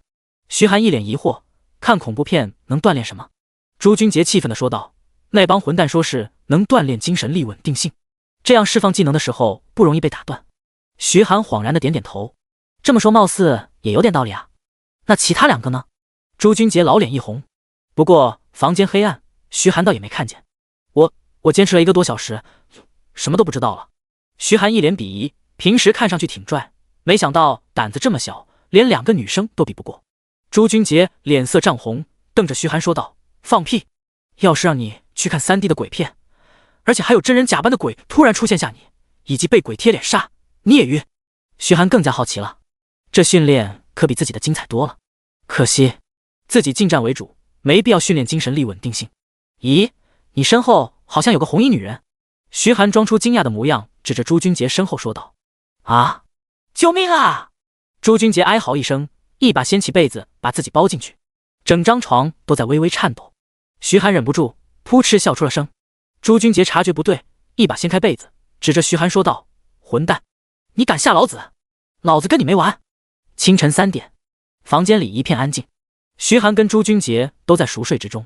徐寒一脸疑惑，看恐怖片能锻炼什么？朱君杰气愤地说道：“那帮混蛋说是能锻炼精神力稳定性，这样释放技能的时候不容易被打断。”徐寒恍然地点点头，这么说貌似也有点道理啊。那其他2个呢？朱君杰老脸一红，不过房间黑暗，徐寒倒也没看见。我坚持了1个多小时，什么都不知道了。徐寒一脸鄙夷，平时看上去挺拽，没想到胆子这么小，连2个女生都比不过。朱君杰脸色涨红，瞪着徐寒说道：“放屁！要是让你去看3D 的鬼片，而且还有真人假扮的鬼突然出现吓你，以及被鬼贴脸杀，你也晕。”徐寒更加好奇了，这训练可比自己的精彩多了。可惜自己近战为主，没必要训练精神力稳定性。咦，你身后好像有个红衣女人。徐寒装出惊讶的模样，指着朱君杰身后说道：“啊，救命啊！”朱君杰哀嚎一声，一把掀起被子把自己包进去，整张床都在微微颤抖。徐寒忍不住扑哧笑出了声。朱君杰察觉不对，一把掀开被子，指着徐寒说道：“混蛋，你敢吓老子？老子跟你没完！”清晨3点，房间里一片安静，徐寒跟朱君杰都在熟睡之中。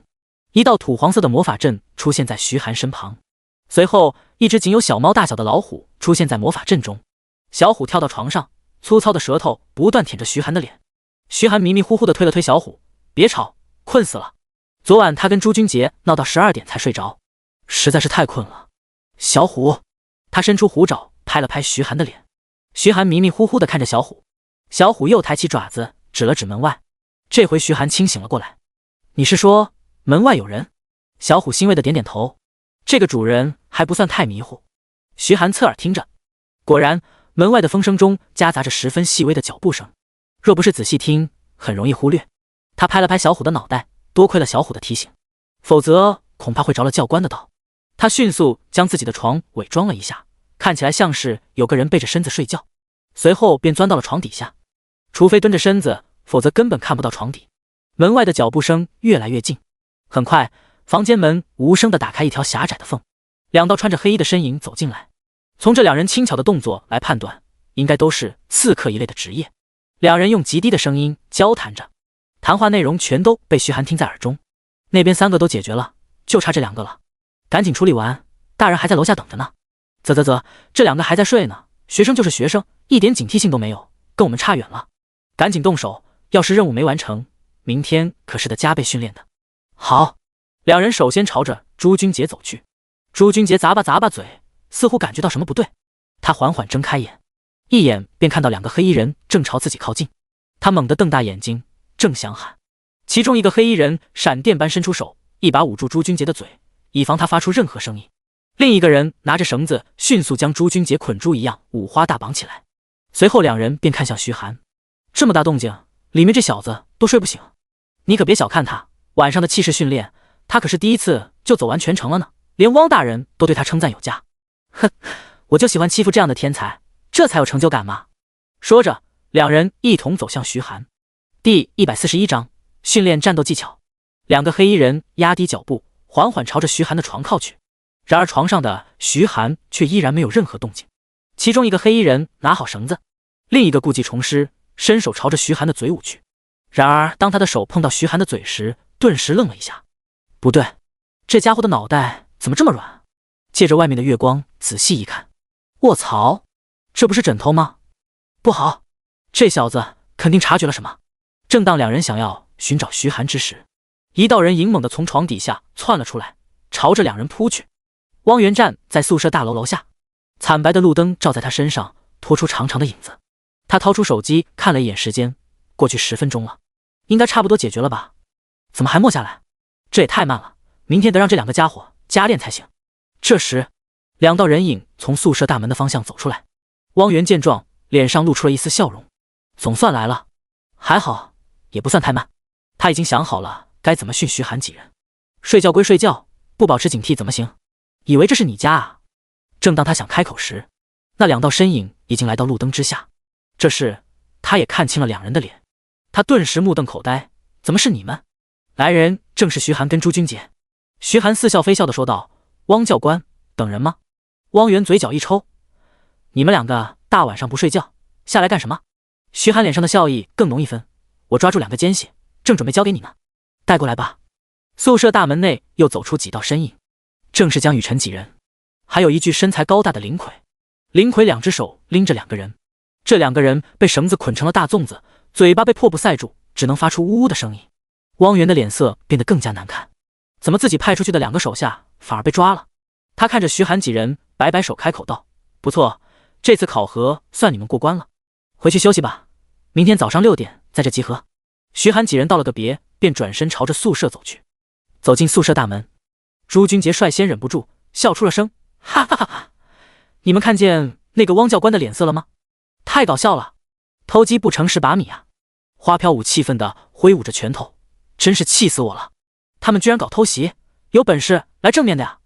一道土黄色的魔法阵出现在徐寒身旁，随后一只仅有小猫大小的老虎出现在魔法阵中。小虎跳到床上，粗糙的舌头不断舔着徐寒的脸。徐寒迷迷糊糊地推了推小虎：“别吵，困死了。昨晚他跟朱君杰闹到12点才睡着，实在是太困了。小虎，他伸出虎爪拍了拍徐寒的脸。徐寒迷迷糊糊地看着小虎，小虎又抬起爪子指了指门外。这回徐寒清醒了过来。你是说门外有人？小虎欣慰地点点头。这个主人还不算太迷糊。徐寒侧耳听着，果然门外的风声中夹杂着十分细微的脚步声，若不是仔细听，很容易忽略。他拍了拍小虎的脑袋，多亏了小虎的提醒，否则恐怕会着了教官的道。他迅速将自己的床伪装了一下，看起来像是有个人背着身子睡觉，随后便钻到了床底下。除非蹲着身子，否则根本看不到床底。门外的脚步声越来越近，很快房间门无声地打开一条狭窄的缝，两道穿着黑衣的身影走进来。从这两人轻巧的动作来判断，应该都是刺客一类的职业。两人用极低的声音交谈着，谈话内容全都被徐寒听在耳中。那边3个都解决了，就差这2个了，赶紧处理完，大人还在楼下等着呢。啧，这2个还在睡呢，学生就是学生，一点警惕性都没有，跟我们差远了。赶紧动手，要是任务没完成，明天可是得加倍训练的。好，两人首先朝着朱君杰走去。朱君杰咂巴嘴，似乎感觉到什么不对。他缓缓睁开眼，一眼便看到2个黑衣人正朝自己靠近。他猛地瞪大眼睛，正想喊，其中一个黑衣人闪电般伸出手，一把捂住朱君杰的嘴，以防他发出任何声音。另一个人拿着绳子，迅速将朱君杰捆住一样五花大绑起来。随后2人便看向徐寒，这么大动静，里面这小子都睡不醒。你可别小看他，晚上的气势训练，他可是第一次就走完全程了呢，连汪大人都对他称赞有加。哼，我就喜欢欺负这样的天才，这才有成就感嘛。说着2人一同走向徐寒。第141章训练战斗技巧。2个黑衣人压低脚步，缓缓朝着徐寒的床靠去。然而床上的徐寒却依然没有任何动静。其中一个黑衣人拿好绳子，另一个故技重施，伸手朝着徐寒的嘴捂去。然而当他的手碰到徐寒的嘴时，顿时愣了一下。不对，这家伙的脑袋怎么这么软？借着外面的月光仔细一看，卧槽，这不是枕头吗？不好，这小子肯定察觉了什么。正当2人想要寻找徐寒之时，一道人影猛地从床底下窜了出来，朝着2人扑去。汪源站在宿舍大楼楼下，惨白的路灯照在他身上，拖出长长的影子。他掏出手机看了一眼时间，过去10分钟了，应该差不多解决了吧？怎么还没下来？这也太慢了，明天得让这2个家伙加练才行。这时2道人影从宿舍大门的方向走出来。汪源见状，脸上露出了一丝笑容，总算来了，还好也不算太慢。他已经想好了该怎么训徐寒几人。睡觉归睡觉，不保持警惕怎么行？以为这是你家啊？正当他想开口时，那2道身影已经来到路灯之下。这时他也看清了2人的脸，他顿时目瞪口呆，怎么是你们？来人正是徐寒跟朱君杰。徐寒似笑非笑地说道，汪教官等人吗？汪源嘴角一抽，你们2个大晚上不睡觉下来干什么？徐寒脸上的笑意更浓一分，我抓住2个奸细，正准备交给你呢，带过来吧。宿舍大门内又走出几道身影，正是江雨晨几人，还有一具身材高大的林魁。林魁2只手拎着2个人，这2个人被绳子捆成了大粽子，嘴巴被破布塞住，只能发出呜呜的声音。汪源的脸色变得更加难看，怎么自己派出去的2个手下反而被抓了？他看着徐寒几人，摆摆手开口道，不错，这次考核算你们过关了，回去休息吧，明天早上6点在这集合。徐寒几人道了个别，便转身朝着宿舍走去。走进宿舍大门，朱君杰率先忍不住笑出了声，哈哈哈哈！你们看见那个汪教官的脸色了吗？太搞笑了，偷鸡不成蚀把米啊！花飘舞气愤地挥舞着拳头，真是气死我了！他们居然搞偷袭，有本事来正面的呀！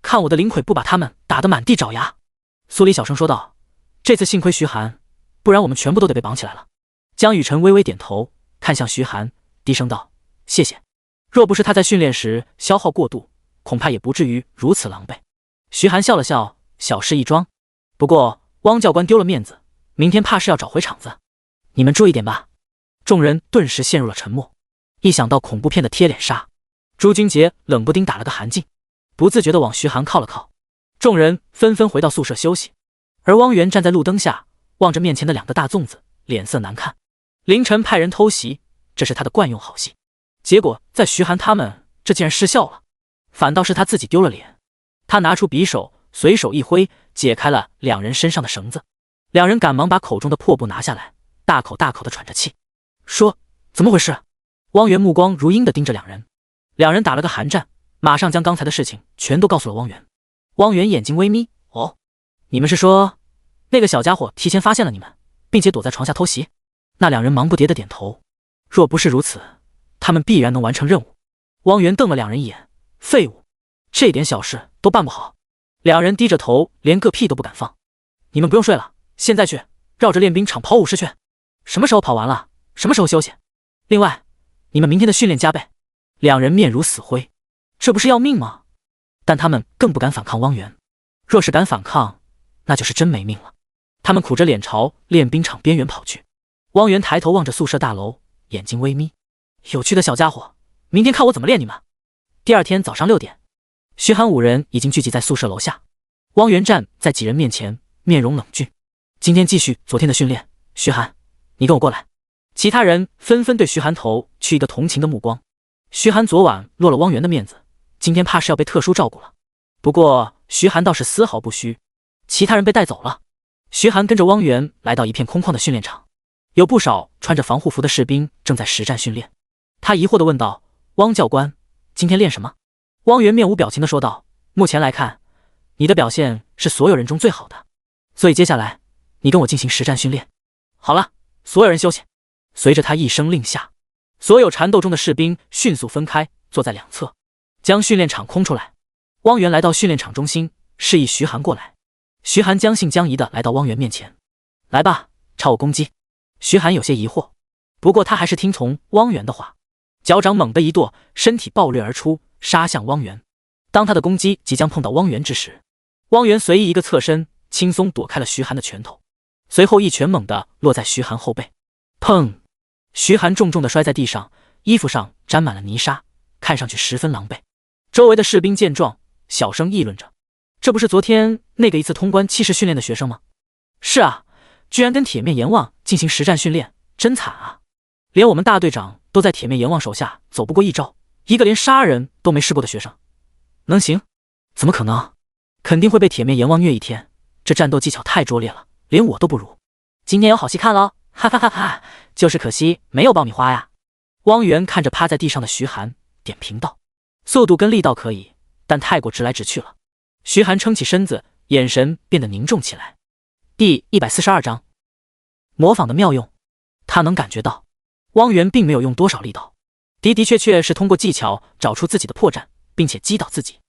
看我的林魁不把他们打得满地找牙！苏黎小声说道，这次幸亏徐寒，不然我们全部都得被绑起来了。江雨晨微微点头，看向徐寒，低声道，谢谢。若不是他在训练时消耗过度，恐怕也不至于如此狼狈。徐寒笑了笑，小事一桩。不过汪教官丢了面子，明天怕是要找回场子，你们注意点吧。众人顿时陷入了沉默。一想到恐怖片的贴脸杀，朱君杰冷不丁打了个寒噤，不自觉地往徐寒靠了靠。众人纷纷回到宿舍休息，而汪源站在路灯下，望着面前的2个大粽子，脸色难看。凌晨派人偷袭，这是他的惯用好戏。结果在徐寒他们这竟然失效了，反倒是他自己丢了脸。他拿出匕首，随手一挥，解开了两人身上的绳子。两人赶忙把口中的破布拿下来，大口大口地喘着气，说：“怎么回事？”汪源目光如鹰地盯着两人，两人打了个寒战，马上将刚才的事情全都告诉了汪源。汪源眼睛微眯：“哦，你们是说那个小家伙提前发现了你们，并且躲在床下偷袭？”那两人忙不迭地点头。若不是如此，他们必然能完成任务。汪源瞪了两人一眼：“废物，这点小事都办不好。”两人低着头，连个屁都不敢放。“你们不用睡了，现在去绕着练兵场跑50圈，什么时候跑完了，什么时候休息。另外，你们明天的训练加倍。”两人面如死灰，这不是要命吗？但他们更不敢反抗汪源，若是敢反抗，那就是真没命了。他们苦着脸朝练兵场边缘跑去。汪源抬头望着宿舍大楼，眼睛微眯：“有趣的小家伙，明天看我怎么练你们。”第二天早上6点，徐寒5人已经聚集在宿舍楼下。汪源站在几人面前，面容冷峻：“今天继续昨天的训练，徐寒，你跟我过来。”其他人纷纷对徐寒投去一个同情的目光。徐寒昨晚落了汪源的面子，今天怕是要被特殊照顾了。不过徐寒倒是丝毫不虚。其他人被带走了，徐寒跟着汪源来到一片空旷的训练场，有不少穿着防护服的士兵正在实战训练。他疑惑地问道：“汪教官，今天练什么？”汪源面无表情地说道：“目前来看，你的表现是所有人中最好的，所以接下来你跟我进行实战训练。好了，所有人休息。”随着他一声令下，所有缠斗中的士兵迅速分开，坐在两侧，将训练场空出来。汪源来到训练场中心，示意徐寒过来。徐寒将信将疑地来到汪源面前：“来吧，朝我攻击。”徐寒有些疑惑，不过他还是听从汪源的话，脚掌猛地一跺，身体暴掠而出，杀向汪源。当他的攻击即将碰到汪源之时，汪源随意一个侧身，轻松躲开了徐寒的拳头，随后一拳猛地落在徐寒后背，砰！徐寒重重地摔在地上，衣服上沾满了泥沙，看上去十分狼狈。周围的士兵见状，小声议论着：“这不是昨天那个一次通关气势训练的学生吗？”“是啊，居然跟铁面阎王进行实战训练，真惨啊！连我们大队长都在铁面阎王手下走不过一招，一个连杀人都没试过的学生，能行？怎么可能？肯定会被铁面阎王虐一天，这战斗技巧太拙劣了，连我都不如。今天有好戏看喽！哈哈哈哈，就是可惜没有爆米花呀。”汪源看着趴在地上的徐寒，点评道：“速度跟力道可以，但太过直来直去了。”徐寒撑起身子，眼神变得凝重起来。第142章，模仿的妙用。他能感觉到，汪源并没有用多少力道，的确是通过技巧找出自己的破绽，并且击倒自己。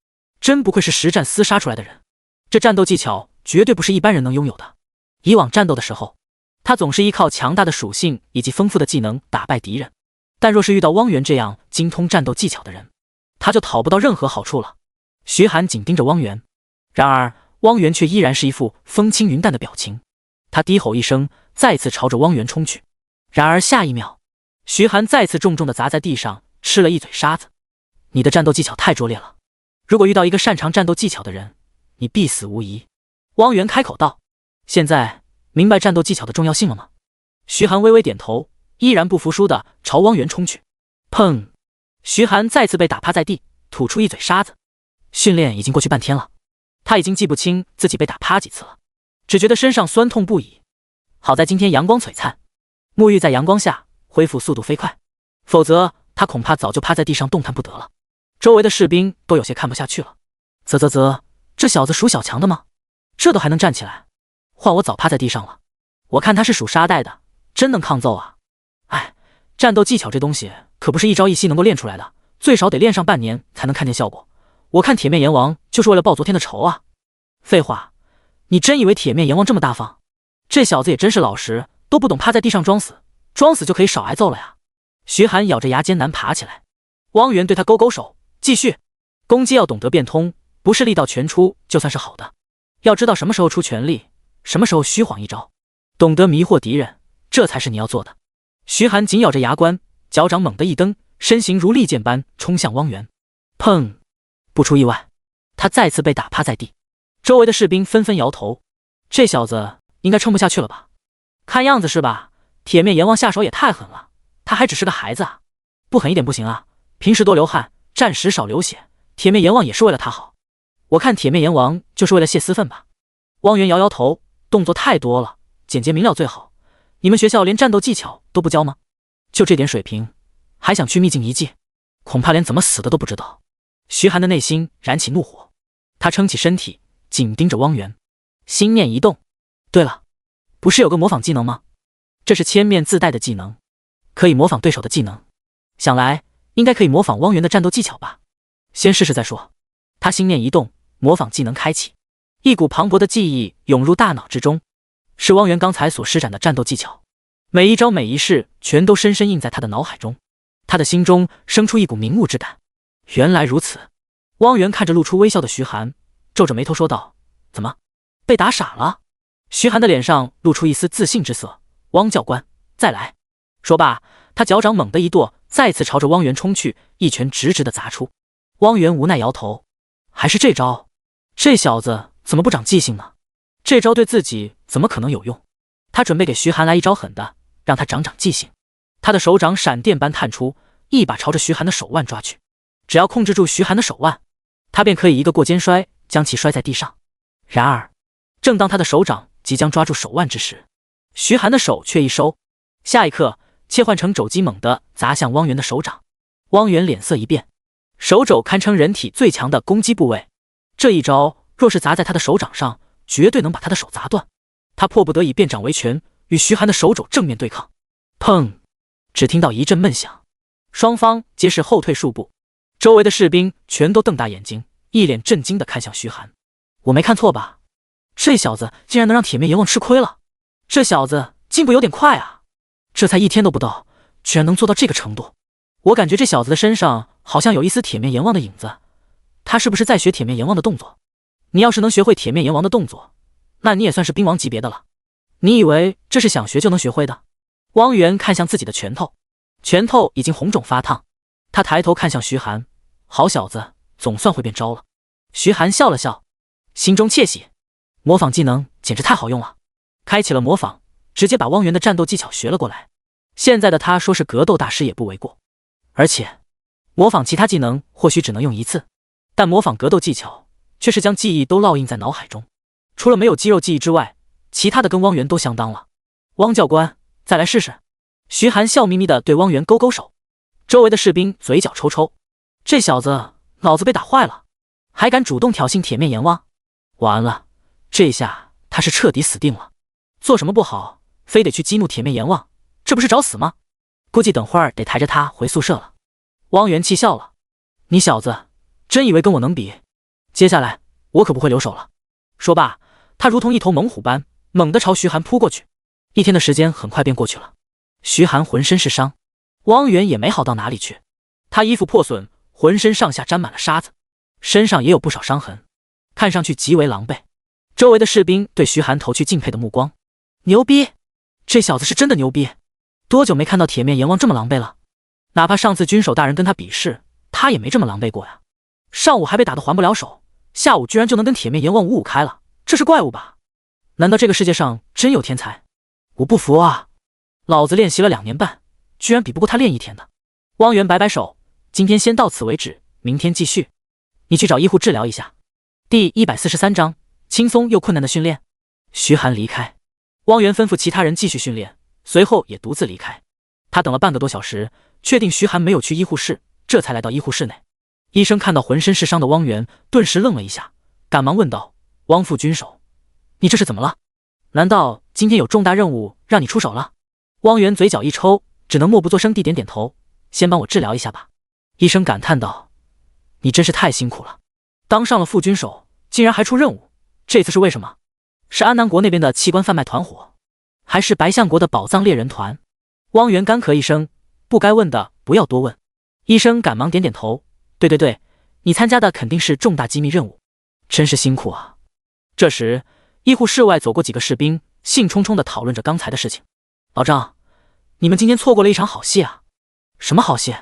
真不愧是实战厮杀出来的人，这战斗技巧绝对不是一般人能拥有的。以往战斗的时候，他总是依靠强大的属性以及丰富的技能打败敌人，但若是遇到汪源这样精通战斗技巧的人，他就讨不到任何好处了。徐寒紧盯着汪源，然而汪源却依然是一副风轻云淡的表情。他低吼一声，再次朝着汪源冲去。然而下一秒，徐寒再次重重地砸在地上，吃了一嘴沙子。“你的战斗技巧太拙劣了，如果遇到一个擅长战斗技巧的人，你必死无疑。”汪源开口道：“现在明白战斗技巧的重要性了吗？”徐寒微微点头，依然不服输地朝汪源冲去。砰！徐寒再次被打趴在地，吐出一嘴沙子。训练已经过去半天了，他已经记不清自己被打趴几次了，只觉得身上酸痛不已。好在今天阳光璀璨，沐浴在阳光下，恢复速度飞快，否则他恐怕早就趴在地上动弹不得了。周围的士兵都有些看不下去了：“这小子属小强的吗？这都还能站起来，换我早趴在地上了。我看他是属沙袋的，真能抗揍啊！哎，战斗技巧这东西可不是一朝一夕能够练出来的，最少得练上半年才能看见效果。我看铁面阎王就是为了报昨天的仇啊！”“废话，你真以为铁面阎王这么大方？这小子也真是老实，都不懂趴在地上装死，装死就可以少挨揍了呀！”徐寒咬着牙艰难爬起来。汪源对他勾勾手，继续攻击，要懂得变通，不是力道全出就算是好的，要知道什么时候出全力，什么时候虚晃一招，懂得迷惑敌人，这才是你要做的。徐寒紧咬着牙关，脚掌猛地一蹬，身形如利剑般冲向汪源。砰！不出意外，他再次被打趴在地。周围的士兵纷纷摇头：“这小子应该撑不下去了吧？看样子是吧？铁面阎王下手也太狠了，他还只是个孩子啊！”不狠一点不行啊！平时多流汗，战时少流血，铁面阎王也是为了他好。我看铁面阎王就是为了泄私愤吧。汪源摇摇头，动作太多了，简洁明了最好。你们学校连战斗技巧都不教吗？就这点水平，还想去秘境一技，恐怕连怎么死的都不知道。徐寒的内心燃起怒火，他撑起身体，紧盯着汪源，心念一动。对了，不是有个模仿技能吗？这是千面自带的技能，可以模仿对手的技能。想来应该可以模仿汪源的战斗技巧吧。先试试再说。他心念一动，模仿技能开启，一股磅礴的记忆涌入大脑之中，是汪源刚才所施展的战斗技巧，每一招每一式全都深深印在他的脑海中。他的心中生出一股明悟之感。原来如此。汪源看着露出微笑的徐寒，皱着眉头说道：怎么，被打傻了？徐寒的脸上露出一丝自信之色。汪教官，再来。说罢，他脚掌猛地一跺，再次朝着汪源冲去，一拳直直地砸出。汪源无奈摇头，还是这招，这小子怎么不长记性呢？这招对自己怎么可能有用？他准备给徐寒来一招狠的，让他长长记性。他的手掌闪电般探出，一把朝着徐寒的手腕抓去。只要控制住徐寒的手腕，他便可以一个过肩摔，将其摔在地上。然而，正当他的手掌即将抓住手腕之时，徐寒的手却一收，下一刻切换成肘击，猛地砸向汪源的手掌。汪源脸色一变，手肘堪称人体最强的攻击部位，这一招若是砸在他的手掌上，绝对能把他的手砸断。他迫不得已变掌为拳，与徐寒的手肘正面对抗。砰！只听到一阵闷响，双方皆是后退数步。周围的士兵全都瞪大眼睛，一脸震惊地看向徐寒。我没看错吧？这小子竟然能让铁面阎王吃亏了，这小子进步有点快啊！这才1天都不到，居然能做到这个程度。我感觉这小子的身上好像有一丝铁面阎王的影子，他是不是在学铁面阎王的动作？你要是能学会铁面阎王的动作，那你也算是兵王级别的了。你以为这是想学就能学会的？汪源看向自己的拳头，拳头已经红肿发烫。他抬头看向徐寒，好小子，总算会变招了。徐寒笑了笑，心中窃喜，模仿技能简直太好用了。开启了模仿，直接把汪源的战斗技巧学了过来。现在的他说是格斗大师也不为过。而且模仿其他技能或许只能用一次，但模仿格斗技巧却是将记忆都烙印在脑海中，除了没有肌肉记忆之外，其他的跟汪源都相当了。汪教官，再来试试。徐寒笑眯眯地对汪源勾勾手。周围的士兵嘴角抽抽，这小子脑子被打坏了，还敢主动挑衅铁面阎王。完了，这下他是彻底死定了。做什么不好，非得去激怒铁面阎王，这不是找死吗？估计等会儿得抬着他回宿舍了。汪源气笑了，你小子真以为跟我能比？接下来我可不会留手了。说罢，他如同一头猛虎般猛地朝徐寒扑过去。1天的时间很快便过去了，徐寒浑身是伤，汪源也没好到哪里去。他衣服破损，浑身上下沾满了沙子，身上也有不少伤痕，看上去极为狼狈。周围的士兵对徐寒投去敬佩的目光。牛逼，这小子是真的牛逼，多久没看到铁面阎王这么狼狈了？哪怕上次军手大人跟他比试，他也没这么狼狈过呀。上午还被打得还不了手，下午居然就能跟铁面阎王五五开了，这是怪物吧？难道这个世界上真有天才？我不服啊！老子练习了2年半，居然比不过他练1天的。汪源摆摆手，今天先到此为止，明天继续。你去找医护治疗一下。第143章，轻松又困难的训练。徐寒离开，汪源吩咐其他人继续训练，随后也独自离开。他等了半个多小时，确定徐寒没有去医护室，这才来到医护室内。医生看到浑身是伤的汪源，顿时愣了一下，赶忙问道：汪副军手，你这是怎么了？难道今天有重大任务让你出手了？汪源嘴角一抽，只能默不作声地点点头，先帮我治疗一下吧。医生感叹道：你真是太辛苦了，当上了副军手竟然还出任务，这次是为什么？是安南国那边的器官贩卖团伙，还是白象国的宝藏猎人团？汪源干咳一声，不该问的不要多问。医生赶忙点点头，对，你参加的肯定是重大机密任务，真是辛苦啊。这时医护室外走过几个士兵，兴冲冲地讨论着刚才的事情。老张，你们今天错过了一场好戏啊。什么好戏？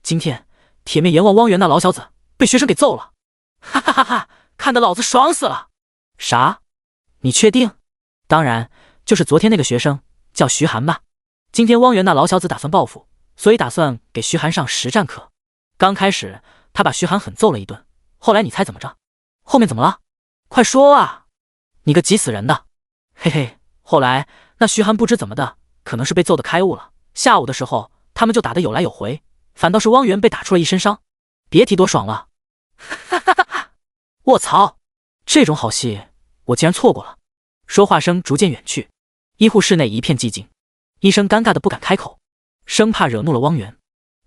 今天铁面阎王汪源那老小子被学生给揍了，哈哈哈哈，看得老子爽死了。啥？你确定？当然，就是昨天那个学生，叫徐寒吧。今天汪源那老小子打算报复，所以打算给徐寒上实战课。刚开始他把徐寒狠揍了一顿，后来你猜怎么着？后面怎么了？快说啊！你个急死人的！嘿嘿，后来那徐寒不知怎么的，可能是被揍得开悟了。下午的时候他们就打得有来有回，反倒是汪源被打出了一身伤，别提多爽了。哈哈哈哈！卧槽，这种好戏我竟然错过了。说话声逐渐远去，医护室内一片寂静，医生尴尬的不敢开口，生怕惹怒了汪源。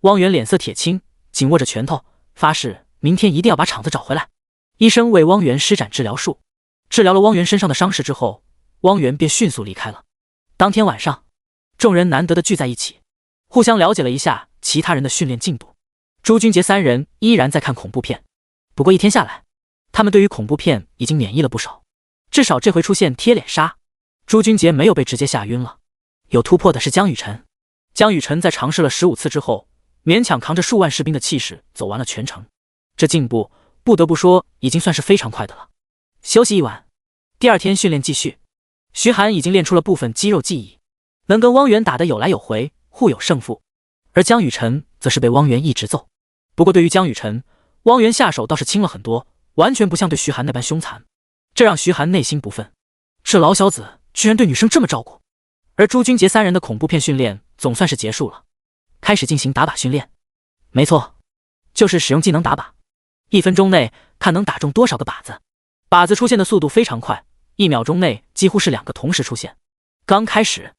汪源脸色铁青，紧握着拳头，发誓明天一定要把场子找回来。医生为汪源施展治疗术，治疗了汪源身上的伤势之后，汪源便迅速离开了。当天晚上，众人难得的聚在一起，互相了解了一下其他人的训练进度。朱君杰三人依然在看恐怖片，不过一天下来，他们对于恐怖片已经免疫了不少，至少这回出现贴脸杀，朱君杰没有被直接吓晕了。有突破的是江雨晨，江雨晨在尝试了15次之后，勉强扛着数万士兵的气势走完了全程，这进步不得不说已经算是非常快的了。休息一晚，第二天训练继续。徐寒已经练出了部分肌肉记忆，能跟汪源打得有来有回，互有胜负，而江雨晨则是被汪源一直揍。不过对于江雨晨，汪源下手倒是轻了很多，完全不像对徐寒那般凶残，这让徐寒内心不忿，这老小子居然对女生这么照顾。而朱君杰三人的恐怖片训练总算是结束了，开始进行打靶训练。没错，就是使用技能打靶，1分钟内看能打中多少个靶子。靶子出现的速度非常快，1秒钟内几乎是2个同时出现。刚开始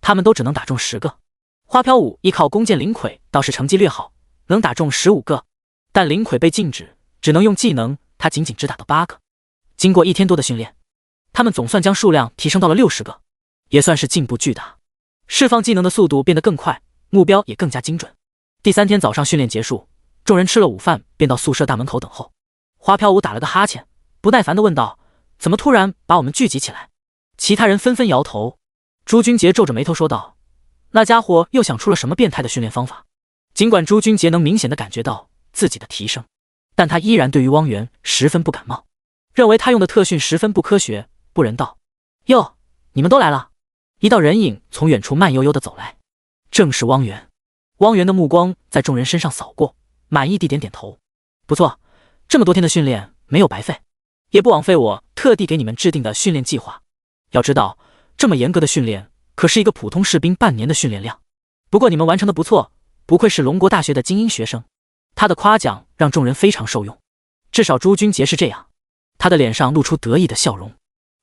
他们都只能打中10个，花飘舞依靠弓箭灵魁倒是成绩略好，能打中15个，但灵魁被禁止，只能用技能，他仅仅只打到8个。经过1天多的训练，他们总算将数量提升到了60个，也算是进步巨大。释放技能的速度变得更快，目标也更加精准。第3天早上训练结束，众人吃了午饭便到宿舍大门口等候。花飘舞打了个哈欠，不耐烦地问道：怎么突然把我们聚集起来？其他人纷纷摇头。朱君杰皱着眉头说道：那家伙又想出了什么变态的训练方法？尽管朱君杰能明显地感觉到自己的提升，但他依然对于汪源十分不感冒，认为他用的特训十分不科学、不人道。哟，你们都来了！一道人影从远处慢悠悠地走来，正是汪源。汪源的目光在众人身上扫过，满意地点点头。不错，这么多天的训练没有白费，也不枉费我特地给你们制定的训练计划。要知道，这么严格的训练可是一个普通士兵半年的训练量。不过你们完成的不错，不愧是龙国大学的精英学生。他的夸奖让众人非常受用，至少朱君杰是这样。他的脸上露出得意的笑容，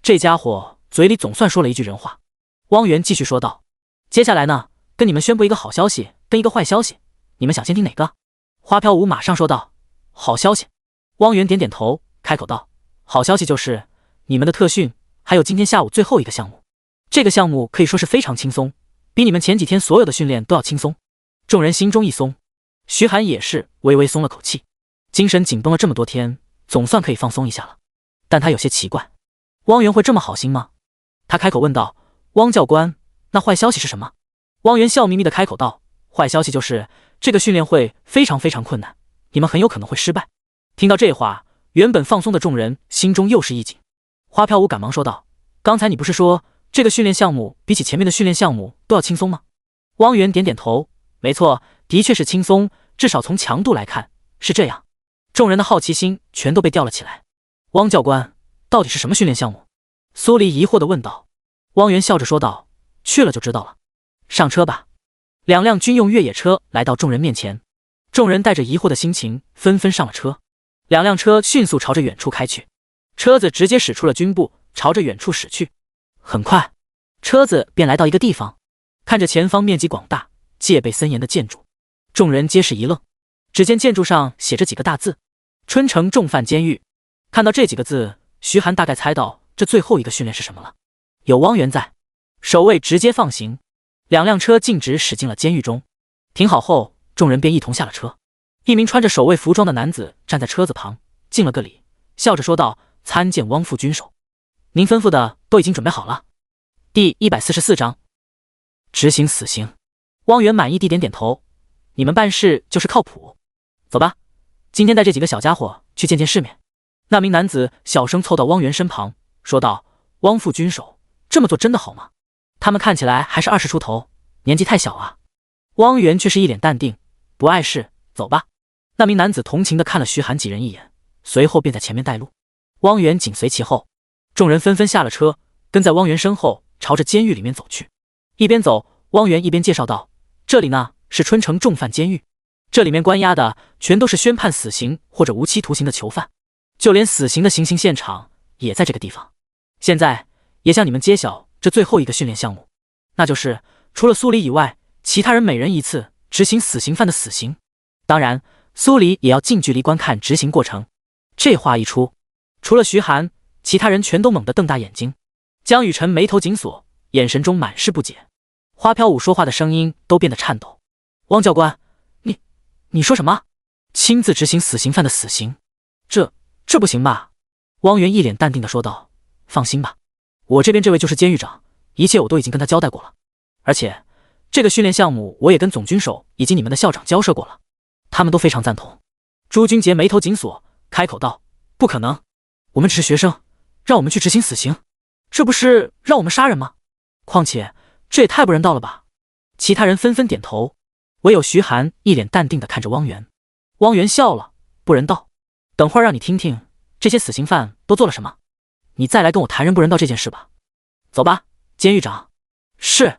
这家伙嘴里总算说了一句人话。汪源继续说道：接下来呢，跟你们宣布一个好消息跟一个坏消息，你们想先听哪个？花飘舞马上说道：好消息。汪源点点头，开口道：好消息就是你们的特训还有今天下午最后一个项目，这个项目可以说是非常轻松，比你们前几天所有的训练都要轻松。众人心中一松，徐寒也是微微松了口气，精神紧绷了这么多天，总算可以放松一下了。但他有些奇怪，汪源会这么好心吗？他开口问道：汪教官，那坏消息是什么？汪源笑眯眯地开口道：坏消息就是这个训练会非常非常困难，你们很有可能会失败。听到这话，原本放松的众人心中又是一紧。花飘舞赶忙说道：刚才你不是说这个训练项目比起前面的训练项目都要轻松吗？汪源点点头，没错，的确是轻松，至少从强度来看是这样。众人的好奇心全都被吊了起来。汪教官，到底是什么训练项目？苏黎疑惑地问道。汪源笑着说道：去了就知道了，上车吧。2辆军用越野车来到众人面前，众人带着疑惑的心情纷纷上了车。2辆车迅速朝着远处开去，车子直接驶出了军部，朝着远处驶去。很快，车子便来到一个地方，看着前方面积广大、戒备森严的建筑，众人皆是一愣。只见建筑上写着几个大字：春城重犯监狱。看到这几个字，徐寒大概猜到这最后一个训练是什么了。有汪源在，守卫直接放行，2辆车径直驶进了监狱中。停好后，众人便一同下了车。一名穿着守卫服装的男子站在车子旁，敬了个礼，笑着说道：参见汪副军手，您吩咐的都已经准备好了。第144章执行死刑。汪源满意地点点头，你们办事就是靠谱。走吧，今天带这几个小家伙去见见世面。那名男子小声凑到汪源身旁，说道：汪副军手，这么做真的好吗？他们看起来还是20出头，年纪太小啊。汪源却是一脸淡定，不碍事，走吧。那名男子同情地看了徐寒几人一眼，随后便在前面带路，汪源紧随其后。众人纷纷下了车，跟在汪源身后，朝着监狱里面走去。一边走，汪源一边介绍道：“这里呢是春城重犯监狱，这里面关押的全都是宣判死刑或者无期徒刑的囚犯，就连死刑的行刑现场也在这个地方。现在也向你们揭晓这最后一个训练项目，那就是除了苏黎以外，其他人每人一次执行死刑犯的死刑。当然，苏黎也要近距离观看执行过程。”这话一出，除了徐寒，其他人全都猛地瞪大眼睛。江雨晨眉头紧锁，眼神中满是不解。花飘舞说话的声音都变得颤抖：“汪教官，你说什么？亲自执行死刑犯的死刑？这不行吧？”汪源一脸淡定地说道：“放心吧，我这边这位就是监狱长，一切我都已经跟他交代过了。而且这个训练项目我也跟总军手以及你们的校长交涉过了，他们都非常赞同。”朱军杰眉头紧锁，开口道：“不可能，我们只是学生，让我们去执行死刑，这不是让我们杀人吗？况且这也太不人道了吧？”其他人纷纷点头，唯有徐寒一脸淡定地看着汪源。汪源笑了：“不人道？等会儿让你听听这些死刑犯都做了什么，你再来跟我谈人不人道这件事吧。走吧，监狱长。”是。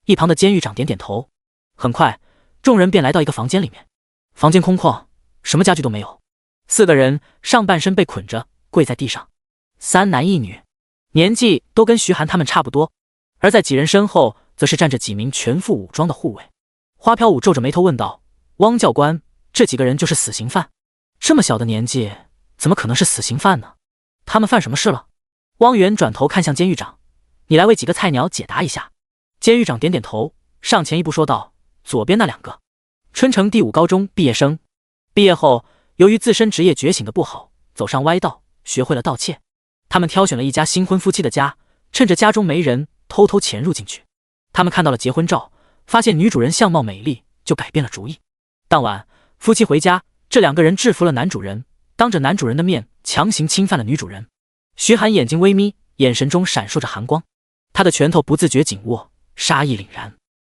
一旁的监狱长点点头。很快，众人便来到一个房间里面。房间空旷，什么家具都没有。4个人上半身被捆着，跪在地上，3男1女，年纪都跟徐寒他们差不多。而在几人身后，则是站着几名全副武装的护卫。花飘舞皱着眉头问道：“汪教官，这几个人就是死刑犯？这么小的年纪，怎么可能是死刑犯呢？他们犯什么事了？”汪源转头看向监狱长：“你来为几个菜鸟解答一下。”监狱长点点头，上前一步说道：“左边那2个，春城第5高中毕业生，毕业后由于自身职业觉醒的不好，走上歪道，学会了盗窃。他们挑选了一家新婚夫妻的家，趁着家中没人，偷偷潜入进去。他们看到了结婚照，发现女主人相貌美丽，就改变了主意。当晚夫妻回家，这2个人制服了男主人，当着男主人的面强行侵犯了女主人。”徐寒眼睛微眯，眼神中闪烁着寒光，他的拳头不自觉紧握，杀意凛然。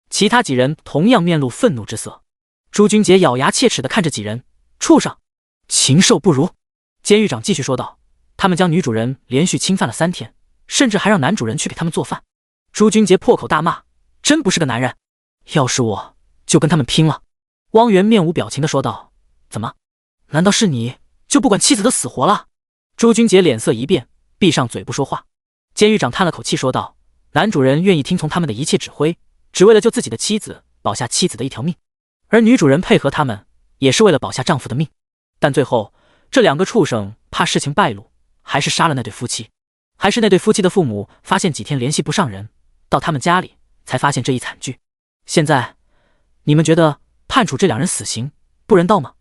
其他几人同样面露愤怒之色。朱军杰咬牙切齿地看着几人：“畜生，禽兽不如！”监狱长继续说道：“他们将女主人连续侵犯了3天，甚至还让男主人去给他们做饭。”朱军杰破口大骂：“真不是个男人！要是我就跟他们拼了！”汪源面无表情地说道：“怎么？难道是你就不管妻子的死活了？”朱军杰脸色一变，闭上嘴不说话。监狱长叹了口气说道：“男主人愿意听从他们的一切指挥，只为了救自己的妻子，保下妻子的一条命。而女主人配合他们，也是为了保下丈夫的命。但最后，这2个畜生怕事情败露，还是杀了那对夫妻。还是那对夫妻的父母发现几天联系不上人，到他们家里才发现这一惨剧。现在，你们觉得判处这2人死刑不人道吗？”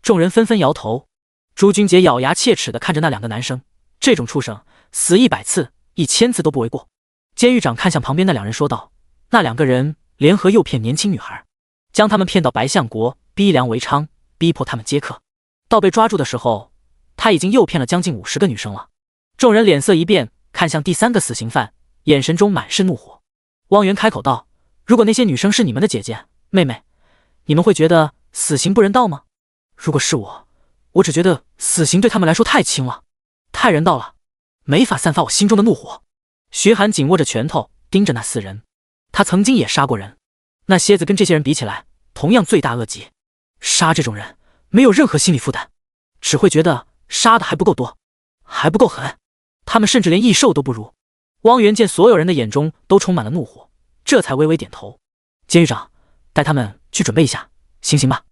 众人纷纷摇头。朱军杰咬牙切齿地看着那2个男生，这种畜生死100次、1000次都不为过。监狱长看向旁边那2人说道：“那2个人联合诱骗年轻女孩，将他们骗到白象国，逼良为娼，逼迫他们接客。到被抓住的时候，他已经诱骗了将近50个女生了。”众人脸色一变，看向第3个死刑犯，眼神中满是怒火。汪源开口道：“如果那些女生是你们的姐姐、妹妹，你们会觉得死刑不人道吗？如果是我只觉得死刑对他们来说太轻了，太人道了，没法散发我心中的怒火。”徐寒紧握着拳头，盯着那4人。他曾经也杀过人，那蝎子跟这些人比起来，同样罪大恶极。杀这种人，没有任何心理负担，只会觉得杀的还不够多，还不够狠。他们甚至连异兽都不如。汪源见所有人的眼中都充满了怒火，这才微微点头：“监狱长，带他们去准备一下，行刑吧。”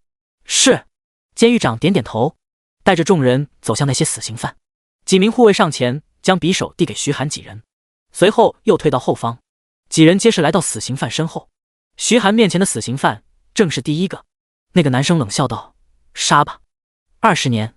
是。监狱长点点头，带着众人走向那些死刑犯。几名护卫上前将匕首递给徐寒几人，随后又退到后方。几人皆是来到死刑犯身后。徐寒面前的死刑犯正是第1个。那个男生冷笑道：“杀吧，20年。”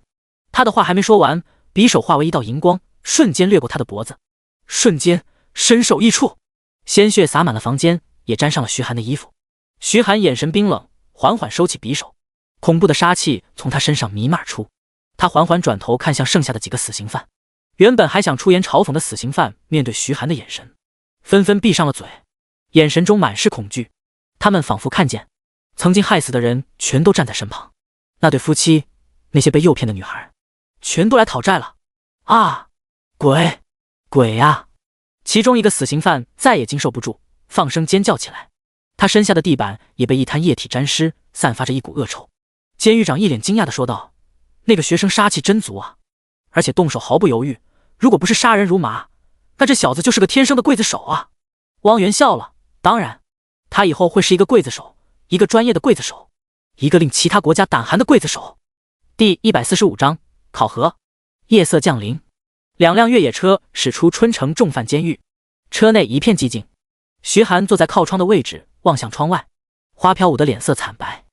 他的话还没说完，匕首化为一道银光，瞬间掠过他的脖子。瞬间身首异处，鲜血洒满了房间，也沾上了徐寒的衣服。徐寒眼神冰冷，缓缓收起匕首，恐怖的杀气从他身上弥漫而出。他缓缓转头看向剩下的几个死刑犯，原本还想出言嘲讽的死刑犯面对徐寒的眼神，纷纷闭上了嘴，眼神中满是恐惧。他们仿佛看见曾经害死的人全都站在身旁，那对夫妻，那些被诱骗的女孩，全都来讨债了。啊！鬼呀！其中一个死刑犯再也经受不住，放声尖叫起来。他身下的地板也被一滩液体沾湿，散发着一股恶臭。监狱长一脸惊讶地说道：“那个学生杀气真足啊，而且动手毫不犹豫。如果不是杀人如麻，那这小子就是个天生的刽子手啊！”汪源笑了，当然，他以后会是一个刽子手，一个专业的刽子手，一个令其他国家胆寒的刽子手。第145章考核。夜色降临，两辆越野车驶出春城重犯监狱，车内一片寂静。徐寒坐在靠窗的位置，望向窗外。花飘舞的脸色惨白，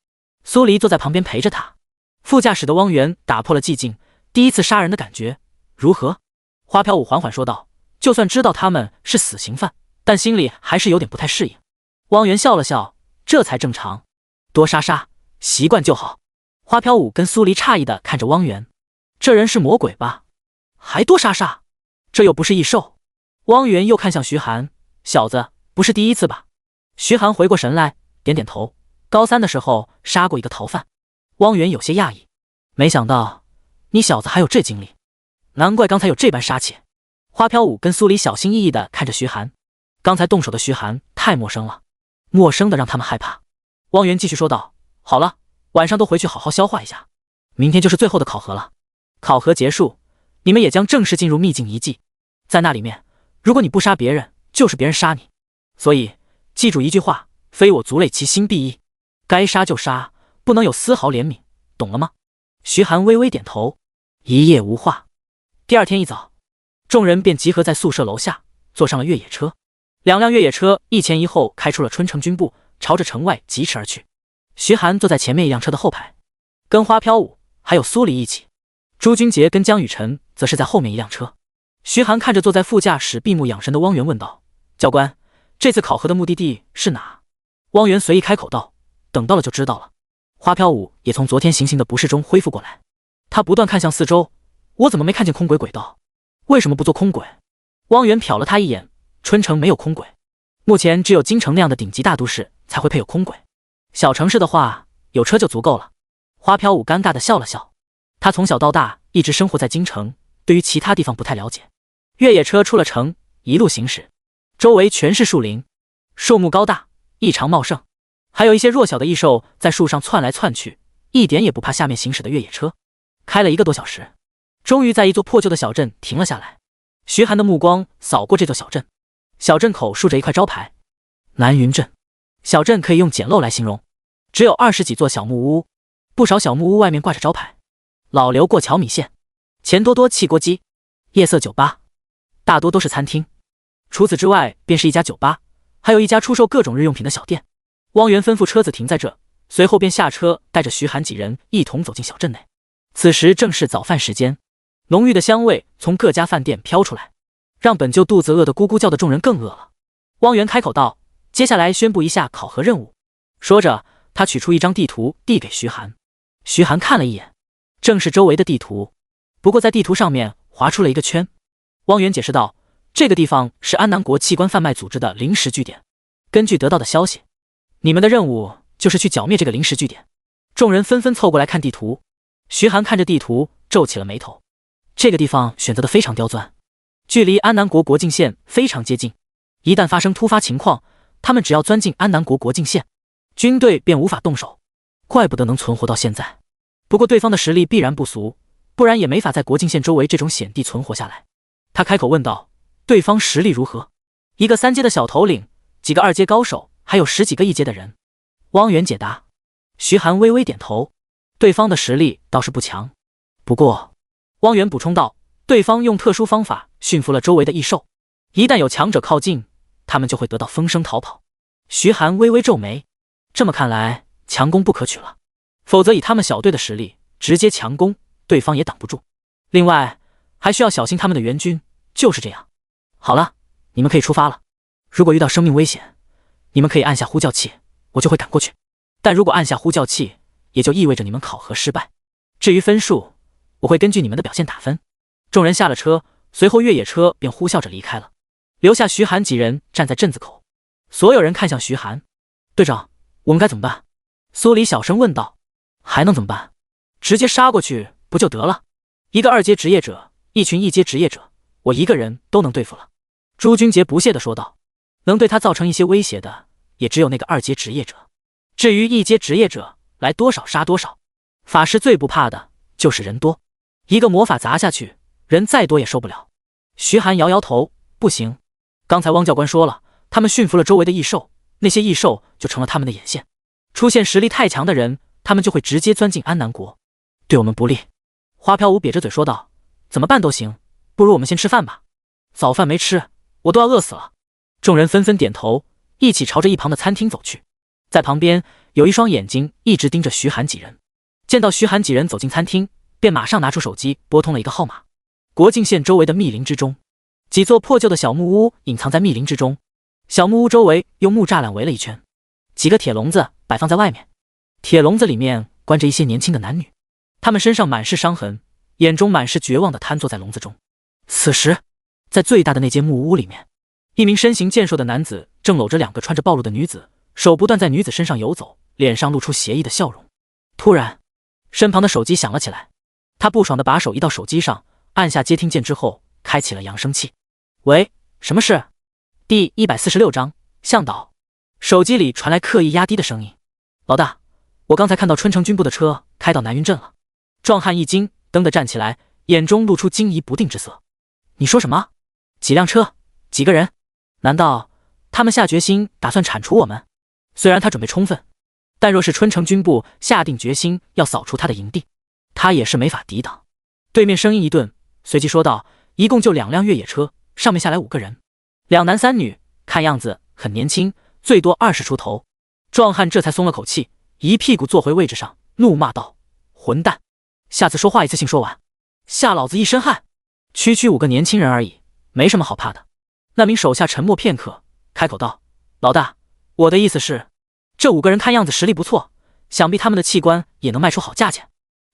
苏黎坐在旁边陪着他。副驾驶的汪源打破了寂静，第一次杀人的感觉如何？花飘舞缓缓说道：“就算知道他们是死刑犯，但心里还是有点不太适应。”汪源笑了笑，这才正常，多杀杀，习惯就好。花飘舞跟苏黎诧异地看着汪源，这人是魔鬼吧？还多杀杀，这又不是异兽。汪源又看向徐寒，小子，不是第一次吧？徐寒回过神来，点点头，高3的时候杀过一个逃犯。汪源有些讶异，没想到你小子还有这经历，难怪刚才有这般杀气。花飘舞跟苏黎小心翼翼地看着徐寒，刚才动手的徐寒太陌生了，陌生的让他们害怕。汪源继续说道：“好了，晚上都回去好好消化一下，明天就是最后的考核了。考核结束，你们也将正式进入秘境遗迹，在那里面，如果你不杀别人，就是别人杀你。所以记住一句话，非我族类，其心必异，该杀就杀，不能有丝毫怜悯，懂了吗？”徐寒微微点头，一夜无话。第二天一早，众人便集合在宿舍楼下，坐上了越野车。两辆越野车一前一后开出了春城军部，朝着城外疾驰而去。徐寒坐在前面一辆车的后排，跟花飘舞还有苏黎一起。朱君杰跟江雨晨则是在后面一辆车。徐寒看着坐在副驾驶闭目养神的汪源问道：“教官，这次考核的目的地是哪？”汪源随意开口道：“等到了就知道了。”花飘舞也从昨天行刑的不适中恢复过来，他不断看向四周：“我怎么没看见空轨轨道？为什么不做空轨？”汪源瞟了他一眼：“春城没有空轨，目前只有京城那样的顶级大都市才会配有空轨，小城市的话有车就足够了。”花飘舞尴尬地笑了笑，他从小到大一直生活在京城，对于其他地方不太了解。越野车出了城，一路行驶，周围全是树林，树木高大，异常茂盛，还有一些弱小的异兽在树上窜来窜去，一点也不怕下面行驶的越野车。开了1个多小时，终于在一座破旧的小镇停了下来。徐寒的目光扫过这座小镇，小镇口竖着一块招牌：南云镇。小镇可以用简陋来形容，只有20几座小木屋，不少小木屋外面挂着招牌：老刘过桥米线、钱多多汽锅鸡、夜色酒吧，大多都是餐厅。除此之外便是一家酒吧，还有一家出售各种日用品的小店。汪源吩咐车子停在这，随后便下车带着徐寒几人一同走进小镇内。此时正是早饭时间，浓郁的香味从各家饭店飘出来，让本就肚子饿得咕咕叫的众人更饿了。汪源开口道：“接下来宣布一下考核任务。”说着他取出一张地图递给徐寒。徐寒看了一眼，正是周围的地图，不过在地图上面划出了一个圈。汪源解释道：“这个地方是安南国器官贩卖组织的临时据点，根据得到的消息，你们的任务就是去剿灭这个临时据点。”众人纷纷凑过来看地图。徐寒看着地图皱起了眉头，这个地方选择的非常刁钻，距离安南国国境线非常接近，一旦发生突发情况，他们只要钻进安南国国境线，军队便无法动手，怪不得能存活到现在。不过对方的实力必然不俗，不然也没法在国境线周围这种险地存活下来。他开口问道：“对方实力如何？”一个3阶的小头领，几个2阶高手，还有10几个1阶的人。汪源解答。徐寒微微点头，对方的实力倒是不强，不过汪源补充道：“对方用特殊方法驯服了周围的异兽，一旦有强者靠近，他们就会得到风声逃跑。”徐寒微微皱眉，这么看来强攻不可取了，否则以他们小队的实力，直接强攻对方也挡不住。另外还需要小心他们的援军，就是这样。好了，你们可以出发了。如果遇到生命危险，你们可以按下呼叫器，我就会赶过去。但如果按下呼叫器，也就意味着你们考核失败。至于分数，我会根据你们的表现打分。众人下了车，随后越野车便呼啸着离开了，留下徐寒几人站在镇子口。所有人看向徐寒：“队长，我们该怎么办？”苏黎小声问道：“还能怎么办？直接杀过去不就得了？一个2阶职业者，一群1阶职业者，我一个人都能对付了。”朱君杰不屑地说道：“能对他造成一些威胁的，也只有那个2阶职业者。至于1阶职业者，来多少杀多少。法师最不怕的就是人多，一个魔法砸下去，人再多也受不了。”徐寒摇摇头：“不行，刚才汪教官说了，他们驯服了周围的异兽，那些异兽就成了他们的眼线。出现实力太强的人，他们就会直接钻进安南国，对我们不利。”花飘舞瘪着嘴说道：“怎么办都行，不如我们先吃饭吧。早饭没吃，我都要饿死了。”众人纷纷点头，一起朝着一旁的餐厅走去。在旁边有一双眼睛一直盯着徐寒几人，见到徐寒几人走进餐厅，便马上拿出手机拨通了一个号码。国境县周围的密林之中，几座破旧的小木屋隐藏在密林之中，小木屋周围用木栅栏围了一圈，几个铁笼子摆放在外面，铁笼子里面关着一些年轻的男女，他们身上满是伤痕，眼中满是绝望地瘫坐在笼子中。此时，在最大的那间木屋里面，一名身形健硕的男子正搂着2个穿着暴露的女子，手不断在女子身上游走，脸上露出邪异的笑容。突然，身旁的手机响了起来，他不爽地把手移到手机上，按下接听键之后，开启了扬声器。喂，什么事？第146章向导。手机里传来刻意压低的声音：“老大，我刚才看到春城军部的车开到南云镇了。”壮汉一惊，蹬地站起来，眼中露出惊疑不定之色。“你说什么？几辆车？几个人？难道他们下决心打算铲除我们？虽然他准备充分，但若是春城军部下定决心要扫除他的营地，他也是没法抵挡。”对面声音一顿，随即说道：“一共就2辆越野车，上面下来5个人，2男3女，看样子很年轻，最多20出头。”壮汉这才松了口气，一屁股坐回位置上，怒骂道：“混蛋！下次说话一次性说完，吓老子一身汗。区5个年轻人而已，没什么好怕的。”那名手下沉默片刻，开口道：“老大，我的意思是，这5个人看样子实力不错，想必他们的器官也能卖出好价钱。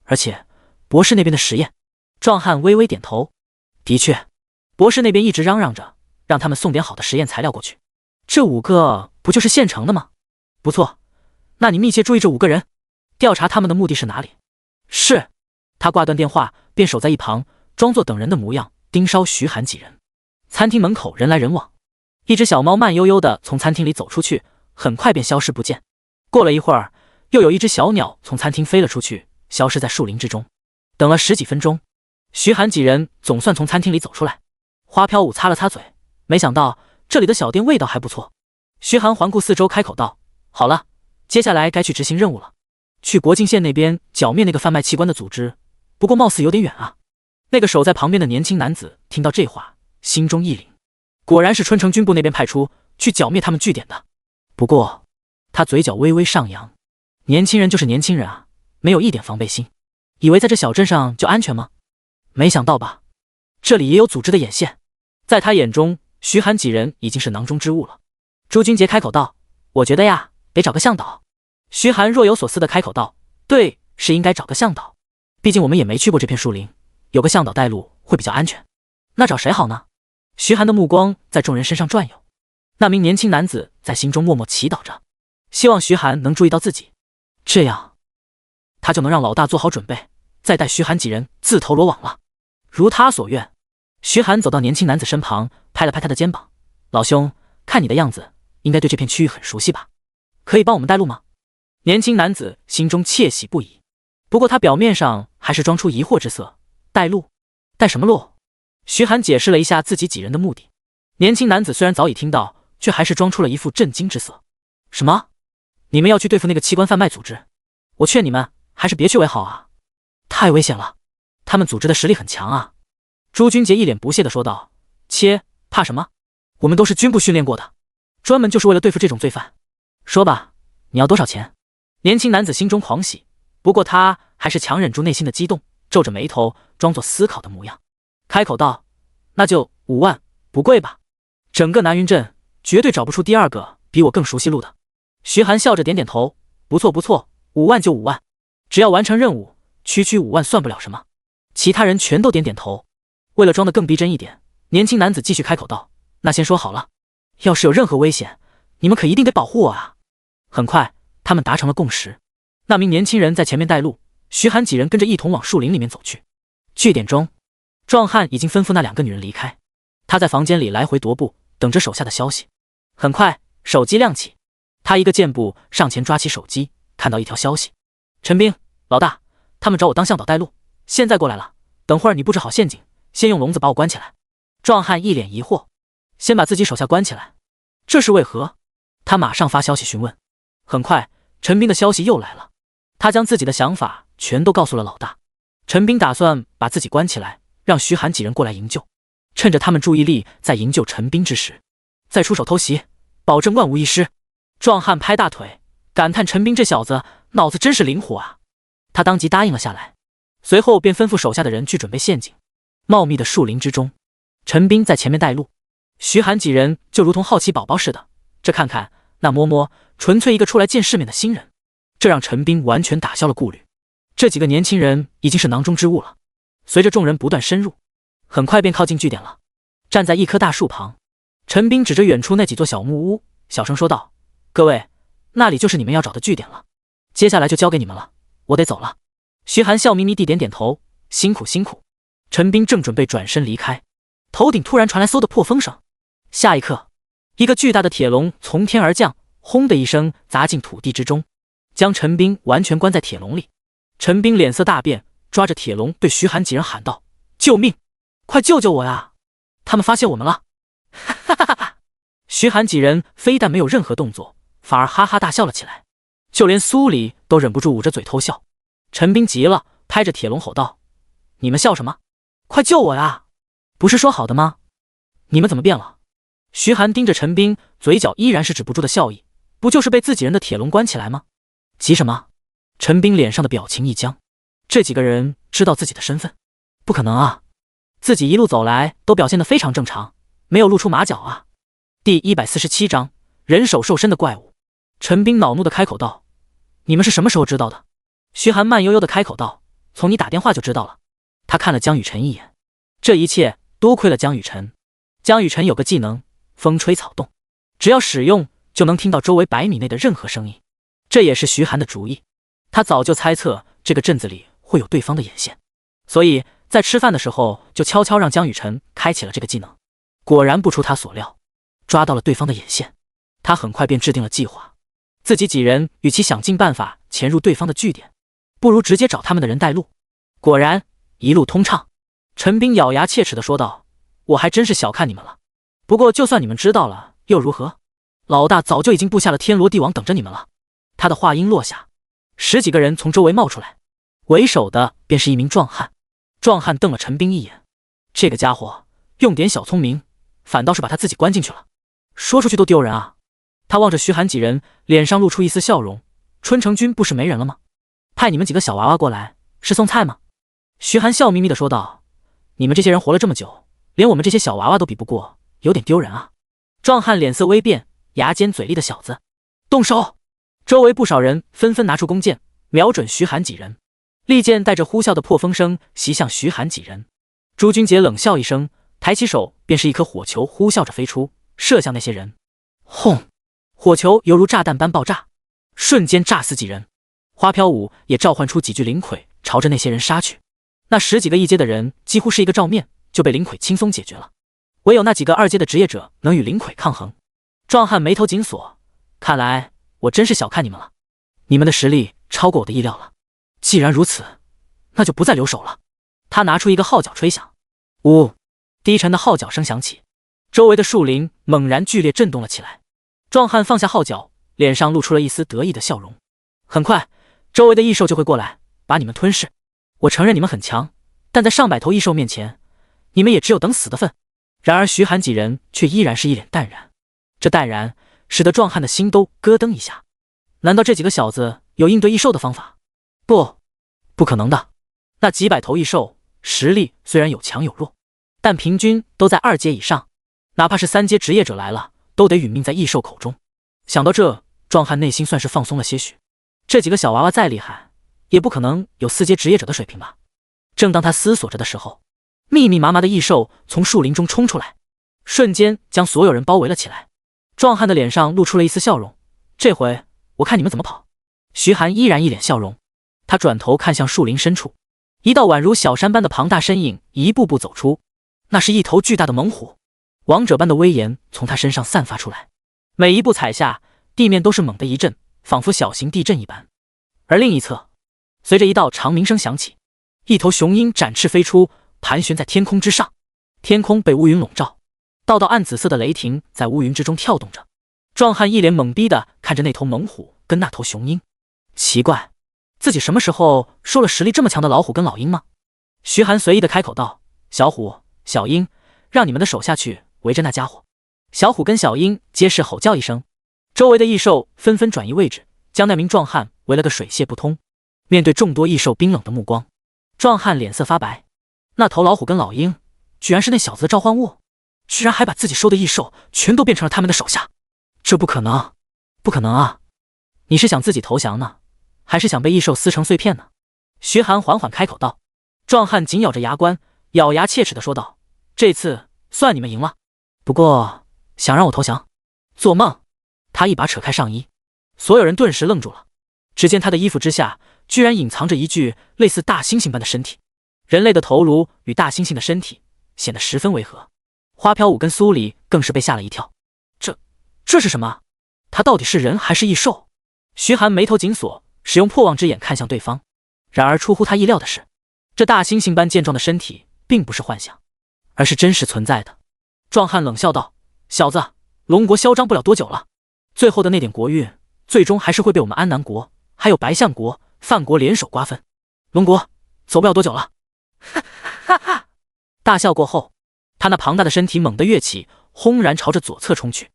而且，博士那边的实验……”壮汉微微点头：“的确，博士那边一直嚷嚷着让他们送点好的实验材料过去。这5个不就是现成的吗？不错，那你密切注意这5个人，调查他们的目的是哪里？”“是。”他挂断电话，便守在一旁，装作等人的模样，盯梢徐寒几人。餐厅门口人来人往，一只小猫慢悠悠地从餐厅里走出去，很快便消失不见。过了一会儿，又有一只小鸟从餐厅飞了出去，消失在树林之中。等了10几分钟，徐寒几人总算从餐厅里走出来。花飘舞擦了擦嘴，没想到这里的小店味道还不错。徐寒环顾四周，开口道：“好了，接下来该去执行任务了。去国境县那边剿灭那个贩卖器官的组织，不过貌似有点远啊。”那个守在旁边的年轻男子听到这话，心中一凛，果然是春城军部那边派出去剿灭他们据点的。不过他嘴角微微上扬，年轻人就是年轻人啊，没有一点防备心，以为在这小镇上就安全吗？没想到吧，这里也有组织的眼线。在他眼中，徐寒几人已经是囊中之物了。朱君杰开口道：“我觉得呀，得找个向导。”徐寒若有所思地开口道：“对，是应该找个向导，毕竟我们也没去过这片树林，有个向导带路会比较安全。那找谁好呢？”徐寒的目光在众人身上转悠，那名年轻男子在心中默默祈祷着，希望徐寒能注意到自己，这样他就能让老大做好准备，再带徐寒几人自投罗网了。如他所愿，徐寒走到年轻男子身旁，拍了拍他的肩膀：“老兄，看你的样子，应该对这片区域很熟悉吧？可以帮我们带路吗？”年轻男子心中窃喜不已，不过他表面上还是装出疑惑之色：“带路？带什么路？”徐寒解释了一下自己几人的目的。年轻男子虽然早已听到，却还是装出了一副震惊之色：“什么？你们要去对付那个器官贩卖组织？我劝你们还是别去为好啊，太危险了，他们组织的实力很强啊。”朱君杰一脸不屑地说道：“切，怕什么？我们都是军部训练过的，专门就是为了对付这种罪犯。说吧，你要多少钱？”年轻男子心中狂喜，不过他还是强忍住内心的激动，皱着眉头，装作思考的模样，开口道：“那就5万，不贵吧？整个南云镇绝对找不出第2个比我更熟悉路的。”徐寒笑着点点头：“不错不错，5万就5万，只要完成任务，区5万算不了什么。”其他人全都点点头。为了装得更逼真一点，年轻男子继续开口道：“那先说好了，要是有任何危险，你们可一定得保护我啊！”很快，他们达成了共识。那名年轻人在前面带路，徐寒几人跟着一同往树林里面走去。据点中，壮汉已经吩咐那2个女人离开，他在房间里来回踱步，等着手下的消息。很快，手机亮起，他一个箭步上前抓起手机，看到一条消息：陈兵，老大，他们找我当向导带路，现在过来了，等会儿你布置好陷阱，先用笼子把我关起来。壮汉一脸疑惑，先把自己手下关起来，这是为何？他马上发消息询问。很快，陈兵的消息又来了，他将自己的想法全都告诉了老大。陈兵打算把自己关起来，让徐寒几人过来营救，趁着他们注意力在营救陈兵之时，再出手偷袭，保证万无一失。壮汉拍大腿，感叹陈兵这小子脑子真是灵活啊！他当即答应了下来，随后便吩咐手下的人去准备陷阱。茂密的树林之中，陈兵在前面带路，徐寒几人就如同好奇宝宝似的，这看看那摸摸，纯粹一个出来见世面的新人。这让陈兵完全打消了顾虑，这几个年轻人已经是囊中之物了。随着众人不断深入，很快便靠近据点了。站在一棵大树旁，陈兵指着远处那几座小木屋，小声说道：各位，那里就是你们要找的据点了，接下来就交给你们了，我得走了。徐寒笑眯眯地点点头，辛苦辛苦。陈兵正准备转身离开，头顶突然传来嗖的破风声，下一刻，一个巨大的铁笼从天而降，轰的一声砸进土地之中，将陈兵完全关在铁笼里。陈兵脸色大变，抓着铁笼对徐寒几人喊道：救命，快救救我呀，他们发现我们了！哈哈哈哈！徐寒几人非但没有任何动作，反而哈哈大笑了起来，就连苏里都忍不住捂着嘴偷笑。陈兵急了，拍着铁笼吼道：你们笑什么？快救我呀！不是说好的吗？你们怎么变了？徐寒盯着陈兵，嘴角依然是止不住的笑意，不就是被自己人的铁笼关起来吗？急什么？陈兵脸上的表情一僵，这几个人知道自己的身份？不可能啊，自己一路走来都表现得非常正常，没有露出马脚啊。第147章人手兽身的怪物。陈兵恼怒地开口道：你们是什么时候知道的？徐寒慢悠悠地开口道：从你打电话就知道了。他看了江雨晨一眼，这一切多亏了江雨晨。江雨晨有个技能风吹草动，只要使用就能听到周围100米内的任何声音，这也是徐寒的主意。他早就猜测这个镇子里会有对方的眼线，所以在吃饭的时候就悄悄让江雨晨开启了这个技能。果然不出他所料，抓到了对方的眼线。他很快便制定了计划，自己几人与其想尽办法潜入对方的据点，不如直接找他们的人带路。果然一路通畅。陈兵咬牙切齿地说道：我还真是小看你们了，不过就算你们知道了又如何？老大早就已经布下了天罗地网等着你们了。他的话音落下，10几个人从周围冒出来，为首的便是一名壮汉。壮汉瞪了陈兵一眼，这个家伙用点小聪明，反倒是把他自己关进去了，说出去都丢人啊。他望着徐寒几人，脸上露出一丝笑容：春城君不是没人了吗？派你们几个小娃娃过来是送菜吗？徐寒笑眯眯地说道：你们这些人活了这么久，连我们这些小娃娃都比不过，有点丢人啊。壮汉脸色微变，牙尖嘴利的小子，动手！周围不少人纷纷拿出弓箭，瞄准徐寒几人。利箭带着呼啸的破风声袭向徐寒几人。朱君杰冷笑一声，抬起手便是一颗火球呼啸着飞出，射向那些人。轰！火球犹如炸弹般爆炸，瞬间炸死几人。花飘舞也召唤出几具灵魁，朝着那些人杀去。那10几个1阶的人几乎是一个照面就被灵魁轻松解决了，唯有那几个2阶的职业者能与灵魁抗衡。壮汉眉头紧锁，看来我真是小看你们了，你们的实力超过我的意料了。既然如此，那就不再留手了。他拿出一个号角吹响，呜，低沉的号角声响起，周围的树林猛然剧烈震动了起来。壮汉放下号角，脸上露出了一丝得意的笑容。很快，周围的异兽就会过来把你们吞噬。我承认你们很强，但在上百头异兽面前，你们也只有等死的份。然而徐寒几人却依然是一脸淡然，这淡然使得壮汉的心都咯噔一下。难道这几个小子有应对异兽的方法？不可能的。那几百头异兽实力虽然有强有弱，但平均都在2阶以上，哪怕是3阶职业者来了，都得殒命在异兽口中。想到这，壮汉内心算是放松了些许。这几个小娃娃再厉害，也不可能有4阶职业者的水平吧。正当他思索着的时候，密密麻麻的异兽从树林中冲出来，瞬间将所有人包围了起来。壮汉的脸上露出了一丝笑容，这回我看你们怎么跑。徐寒依然一脸笑容，他转头看向树林深处，一道宛如小山般的庞大身影一步步走出，那是一头巨大的猛虎，王者般的威严从他身上散发出来，每一步踩下，地面都是猛地一震，仿佛小型地震一般。而另一侧，随着一道长鸣声响起，一头雄鹰展翅飞出，盘旋在天空之上，天空被乌云笼罩，道道暗紫色的雷霆在乌云之中跳动着。壮汉一脸懵逼地看着那头猛虎跟那头雄鹰，奇怪，自己什么时候收了实力这么强的老虎跟老鹰吗？徐寒随意地开口道：“小虎、小鹰，让你们的手下去围着那家伙。”小虎跟小鹰皆是吼叫一声，周围的异兽纷纷转移位置，将那名壮汉围了个水泄不通。面对众多异兽冰冷的目光，壮汉脸色发白。那头老虎跟老鹰居然是那小子的召唤物，居然还把自己收的异兽全都变成了他们的手下，这不可能，不可能啊！你是想自己投降呢，还是想被异兽撕成碎片呢？徐寒缓缓开口道。壮汉紧咬着牙关，咬牙切齿地说道：“这次算你们赢了，不过想让我投降？做梦！”他一把扯开上衣，所有人顿时愣住了。只见他的衣服之下居然隐藏着一具类似大猩猩般的身体，人类的头颅与大猩猩的身体显得十分违和。花飘舞跟苏里更是被吓了一跳，这是什么？他到底是人还是异兽？徐寒眉头紧锁，使用破望之眼看向对方。然而出乎他意料的是，这大猩猩般健壮的身体并不是幻想，而是真实存在的。壮汉冷笑道：“小子，龙国嚣张不了多久了，最后的那点国运，最终还是会被我们安南国还有白象国、范国联手瓜分。龙国走不了多久了。”哈哈！大笑过后，他那庞大的身体猛地跃起，轰然朝着左侧冲去。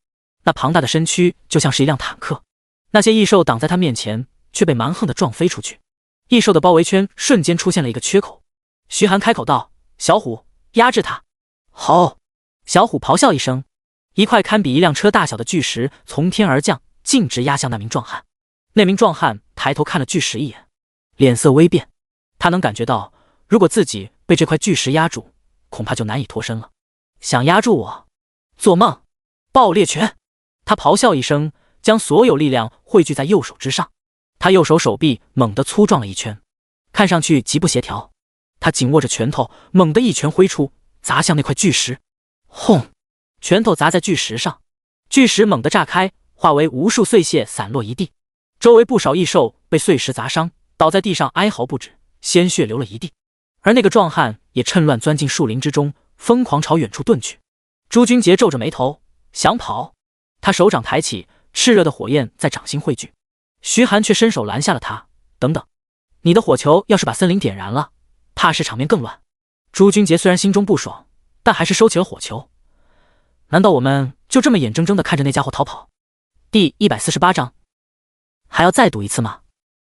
那庞大的身躯就像是一辆坦克，那些异兽挡在他面前，却被蛮横地撞飞出去。异兽的包围圈瞬间出现了一个缺口。徐寒开口道：“小虎，压制他！”好！小虎咆哮一声，一块堪比一辆车大小的巨石从天而降，径直压向那名壮汉。那名壮汉抬头看了巨石一眼，脸色微变。他能感觉到，如果自己被这块巨石压住，恐怕就难以脱身了。想压住我？做梦！爆裂拳！他咆哮一声，将所有力量汇聚在右手之上。他右手手臂猛地粗壮了一圈，看上去极不协调。他紧握着拳头，猛地一拳挥出，砸向那块巨石。轰！拳头砸在巨石上，巨石猛地炸开，化为无数碎屑散落一地。周围不少异兽被碎石砸伤，倒在地上哀嚎不止，鲜血流了一地。而那个壮汉也趁乱钻进树林之中，疯狂朝远处遁去。朱君杰皱着眉头想跑，他手掌抬起，炽热的火焰在掌心汇聚。徐寒却伸手拦下了他：“等等，你的火球要是把森林点燃了，怕是场面更乱。”朱君杰虽然心中不爽，但还是收起了火球。难道我们就这么眼睁睁地看着那家伙逃跑？第148章，还要再赌一次吗？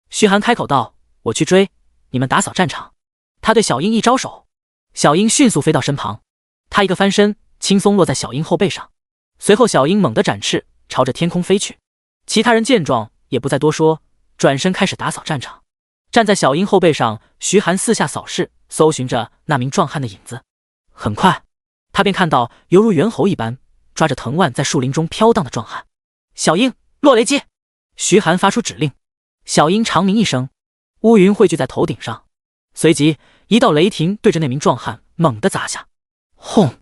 徐寒开口道：“我去追，你们打扫战场。”他对小鹰一招手，小鹰迅速飞到身旁，他一个翻身，轻松落在小鹰后背上。随后小鹰猛地展翅，朝着天空飞去。其他人见状也不再多说，转身开始打扫战场。站在小鹰后背上，徐寒四下扫视，搜寻着那名壮汉的影子。很快，他便看到犹如猿猴一般抓着藤蔓在树林中飘荡的壮汉。小鹰，落雷击！徐寒发出指令。小鹰长鸣一声，乌云汇聚在头顶上，随即一道雷霆对着那名壮汉猛地砸下。轰！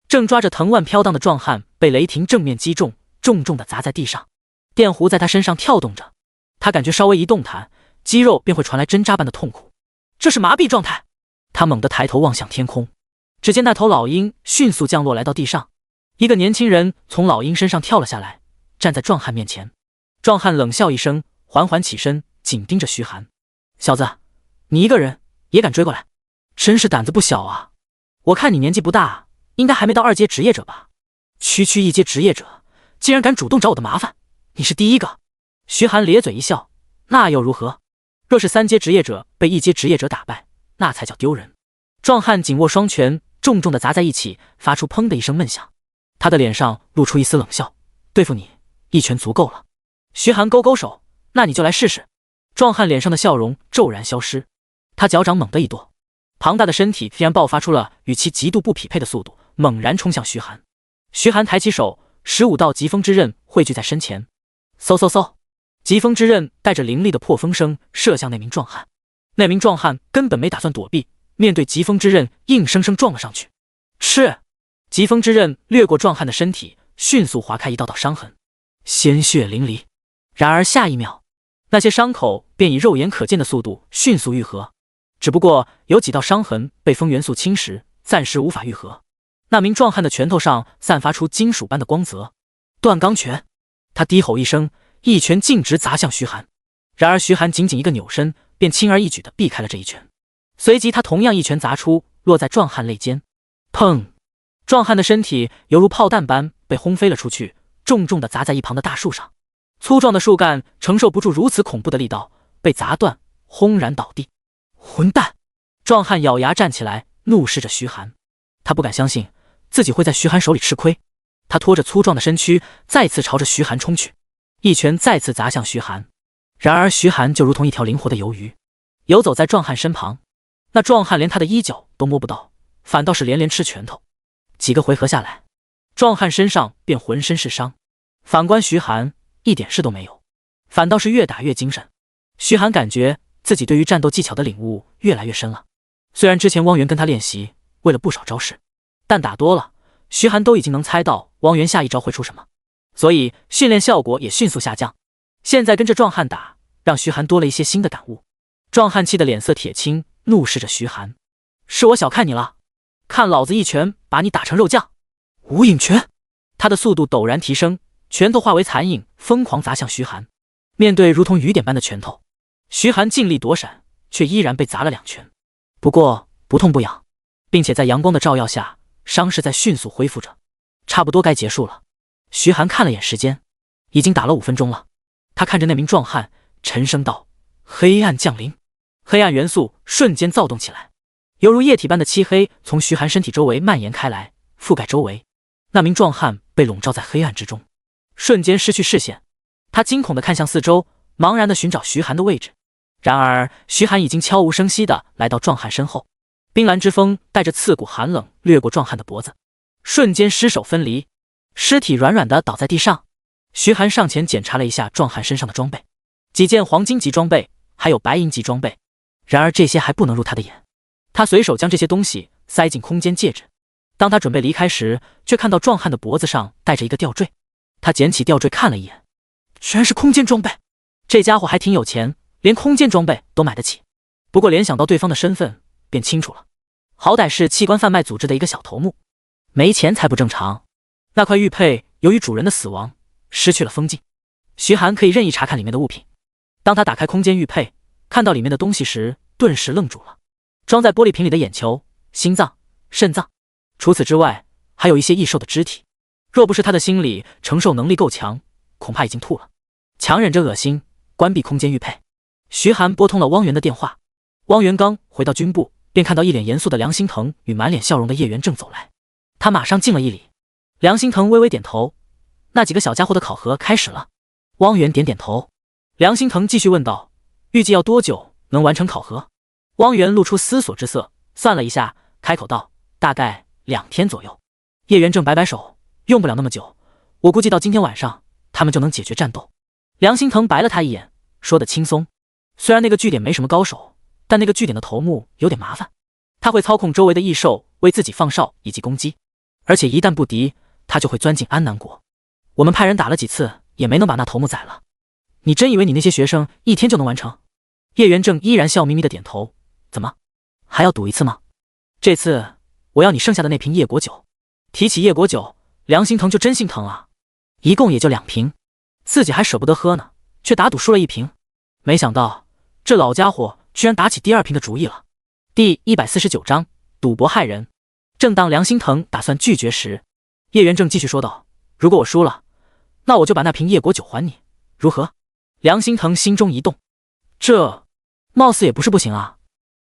正抓着藤蔓飘荡的壮汉被雷霆正面击中，重重地砸在地上。电弧在他身上跳动着，他感觉稍微一动弹，肌肉便会传来针扎般的痛苦。这是麻痹状态。他猛地抬头望向天空，只见那头老鹰迅速降落来到地上。一个年轻人从老鹰身上跳了下来，站在壮汉面前。壮汉冷笑一声，缓缓起身，紧盯着徐寒：“小子，你一个人也敢追过来，真是胆子不小啊！我看你年纪不大，应该还没到2阶职业者吧？区1阶职业者竟然敢主动找我的麻烦，你是第一个。”徐寒咧嘴一笑：“那又如何？若是3阶职业者被1阶职业者打败，那才叫丢人。”壮汉紧握双拳，重重地砸在一起，发出砰的一声闷响。他的脸上露出一丝冷笑：“对付你，一拳足够了。”徐寒勾勾手：“那你就来试试。”壮汉脸上的笑容骤然消失，他脚掌猛地一跺，庞大的身体突然爆发出了与其极度不匹配的速度，猛然冲向徐寒。徐寒抬起手，15道疾风之刃汇聚在身前，嗖嗖嗖，疾风之刃带着凌厉的破风声射向那名壮汉，那名壮汉根本没打算躲避，面对疾风之刃硬生生撞了上去。是，疾风之刃掠过壮汉的身体，迅速划开一道道伤痕，鲜血淋漓。然而下一秒，那些伤口便以肉眼可见的速度迅速愈合，只不过有几道伤痕被风元素侵蚀，暂时无法愈合。那名壮汉的拳头上散发出金属般的光泽，断钢拳。他低吼一声，一拳径直砸向徐寒。然而徐寒仅仅一个扭身，便轻而易举地避开了这一拳。随即他同样一拳砸出，落在壮汉肋间。砰！壮汉的身体犹如炮弹般被轰飞了出去，重重地砸在一旁的大树上。粗壮的树干承受不住如此恐怖的力道，被砸断，轰然倒地。混蛋！壮汉咬牙站起来，怒视着徐寒。他不敢相信自己会在徐寒手里吃亏。他拖着粗壮的身躯，再次朝着徐寒冲去，一拳再次砸向徐寒。然而徐寒就如同一条灵活的鱿鱼，游走在壮汉身旁。那壮汉连他的衣角都摸不到，反倒是连连吃拳头。几个回合下来，壮汉身上便浑身是伤。反观徐寒，一点事都没有，反倒是越打越精神。徐寒感觉自己对于战斗技巧的领悟越来越深了。虽然之前汪源跟他练习，为了不少招式，但打多了，徐寒都已经能猜到汪源下一招会出什么，所以训练效果也迅速下降。现在跟着壮汉打，让徐寒多了一些新的感悟。壮汉气得脸色铁青，怒视着徐寒：“是我小看你了，看老子一拳把你打成肉酱！”无影拳，他的速度陡然提升，拳头化为残影，疯狂砸向徐寒。面对如同雨点般的拳头，徐寒尽力躲闪，却依然被砸了2拳。不过不痛不痒，并且在阳光的照耀下，伤势在迅速恢复着，差不多该结束了。徐寒看了眼时间，已经打了5分钟了。他看着那名壮汉，沉声道：“黑暗降临。”黑暗元素瞬间躁动起来，犹如液体般的漆黑从徐寒身体周围蔓延开来，覆盖周围。那名壮汉被笼罩在黑暗之中，瞬间失去视线。他惊恐地看向四周，茫然地寻找徐寒的位置。然而徐寒已经悄无声息地来到壮汉身后，冰蓝之风带着刺骨寒冷掠过壮汉的脖子，瞬间尸首分离，尸体软软地倒在地上。徐寒上前检查了一下壮汉身上的装备，几件黄金级装备，还有白银级装备。然而这些还不能入他的眼，他随手将这些东西塞进空间戒指。当他准备离开时，却看到壮汉的脖子上戴着一个吊坠。他捡起吊坠看了一眼，居然是空间装备。这家伙还挺有钱，连空间装备都买得起。不过联想到对方的身份，便清楚了，好歹是器官贩卖组织的一个小头目，没钱才不正常。那块玉佩由于主人的死亡失去了封禁，徐寒可以任意查看里面的物品。当他打开空间玉佩，看到里面的东西时，顿时愣住了。装在玻璃瓶里的眼球、心脏、肾脏，除此之外，还有一些异兽的肢体。若不是他的心理承受能力够强，恐怕已经吐了。强忍着恶心，关闭空间玉佩，徐寒拨通了汪源的电话。汪源刚回到军部，便看到一脸严肃的梁心腾与满脸笑容的叶元正走来。他马上敬了一礼。梁心腾微微点头：“那几个小家伙的考核开始了。”汪源点点头。梁心腾继续问道：“预计要多久能完成考核？”汪源露出思索之色，算了一下，开口道：“大概2天左右。”叶元正摆摆手：“用不了那么久，我估计到今天晚上他们就能解决战斗。”梁心腾白了他一眼，说得轻松：“虽然那个据点没什么高手，但那个据点的头目有点麻烦，他会操控周围的异兽为自己放哨以及攻击，而且一旦不敌，他就会钻进安南国。我们派人打了几次，也没能把那头目宰了。你真以为你那些学生1天就能完成？”叶元正依然笑眯眯的点头：“怎么，还要赌一次吗？这次我要你剩下的那瓶叶果酒。”提起叶果酒，梁心腾就真心疼啊，一共也就2瓶，自己还舍不得喝呢，却打赌输了1瓶。没想到这老家伙居然打起第2瓶的主意了。第149章赌博害人。正当梁心腾打算拒绝时，叶元正继续说道：“如果我输了，那我就把那瓶叶果酒还你，如何？”梁心腾心中一动，这貌似也不是不行啊，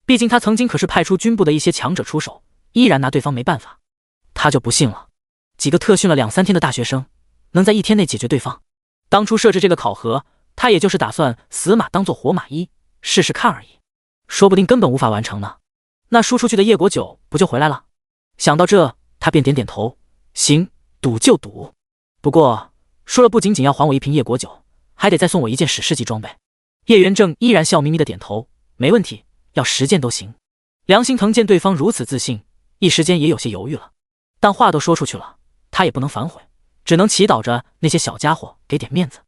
毕竟他曾经可是派出军部的一些强者出手，依然拿对方没办法。他就不信了，几个特训了2-3天的大学生能在1天内解决对方。当初设置这个考核，他也就是打算死马当做活马医，试试看而已，说不定根本无法完成呢。那输出去的叶果酒不就回来了？想到这，他便点点头：“行，赌就赌。不过输了不仅仅要还我1瓶叶果酒，还得再送我一件史诗级装备。叶元正依然笑眯眯的点头，没问题，要10件都行。梁心腾见对方如此自信，一时间也有些犹豫了，但话都说出去了，他也不能反悔，只能祈祷着那些小家伙给点面子，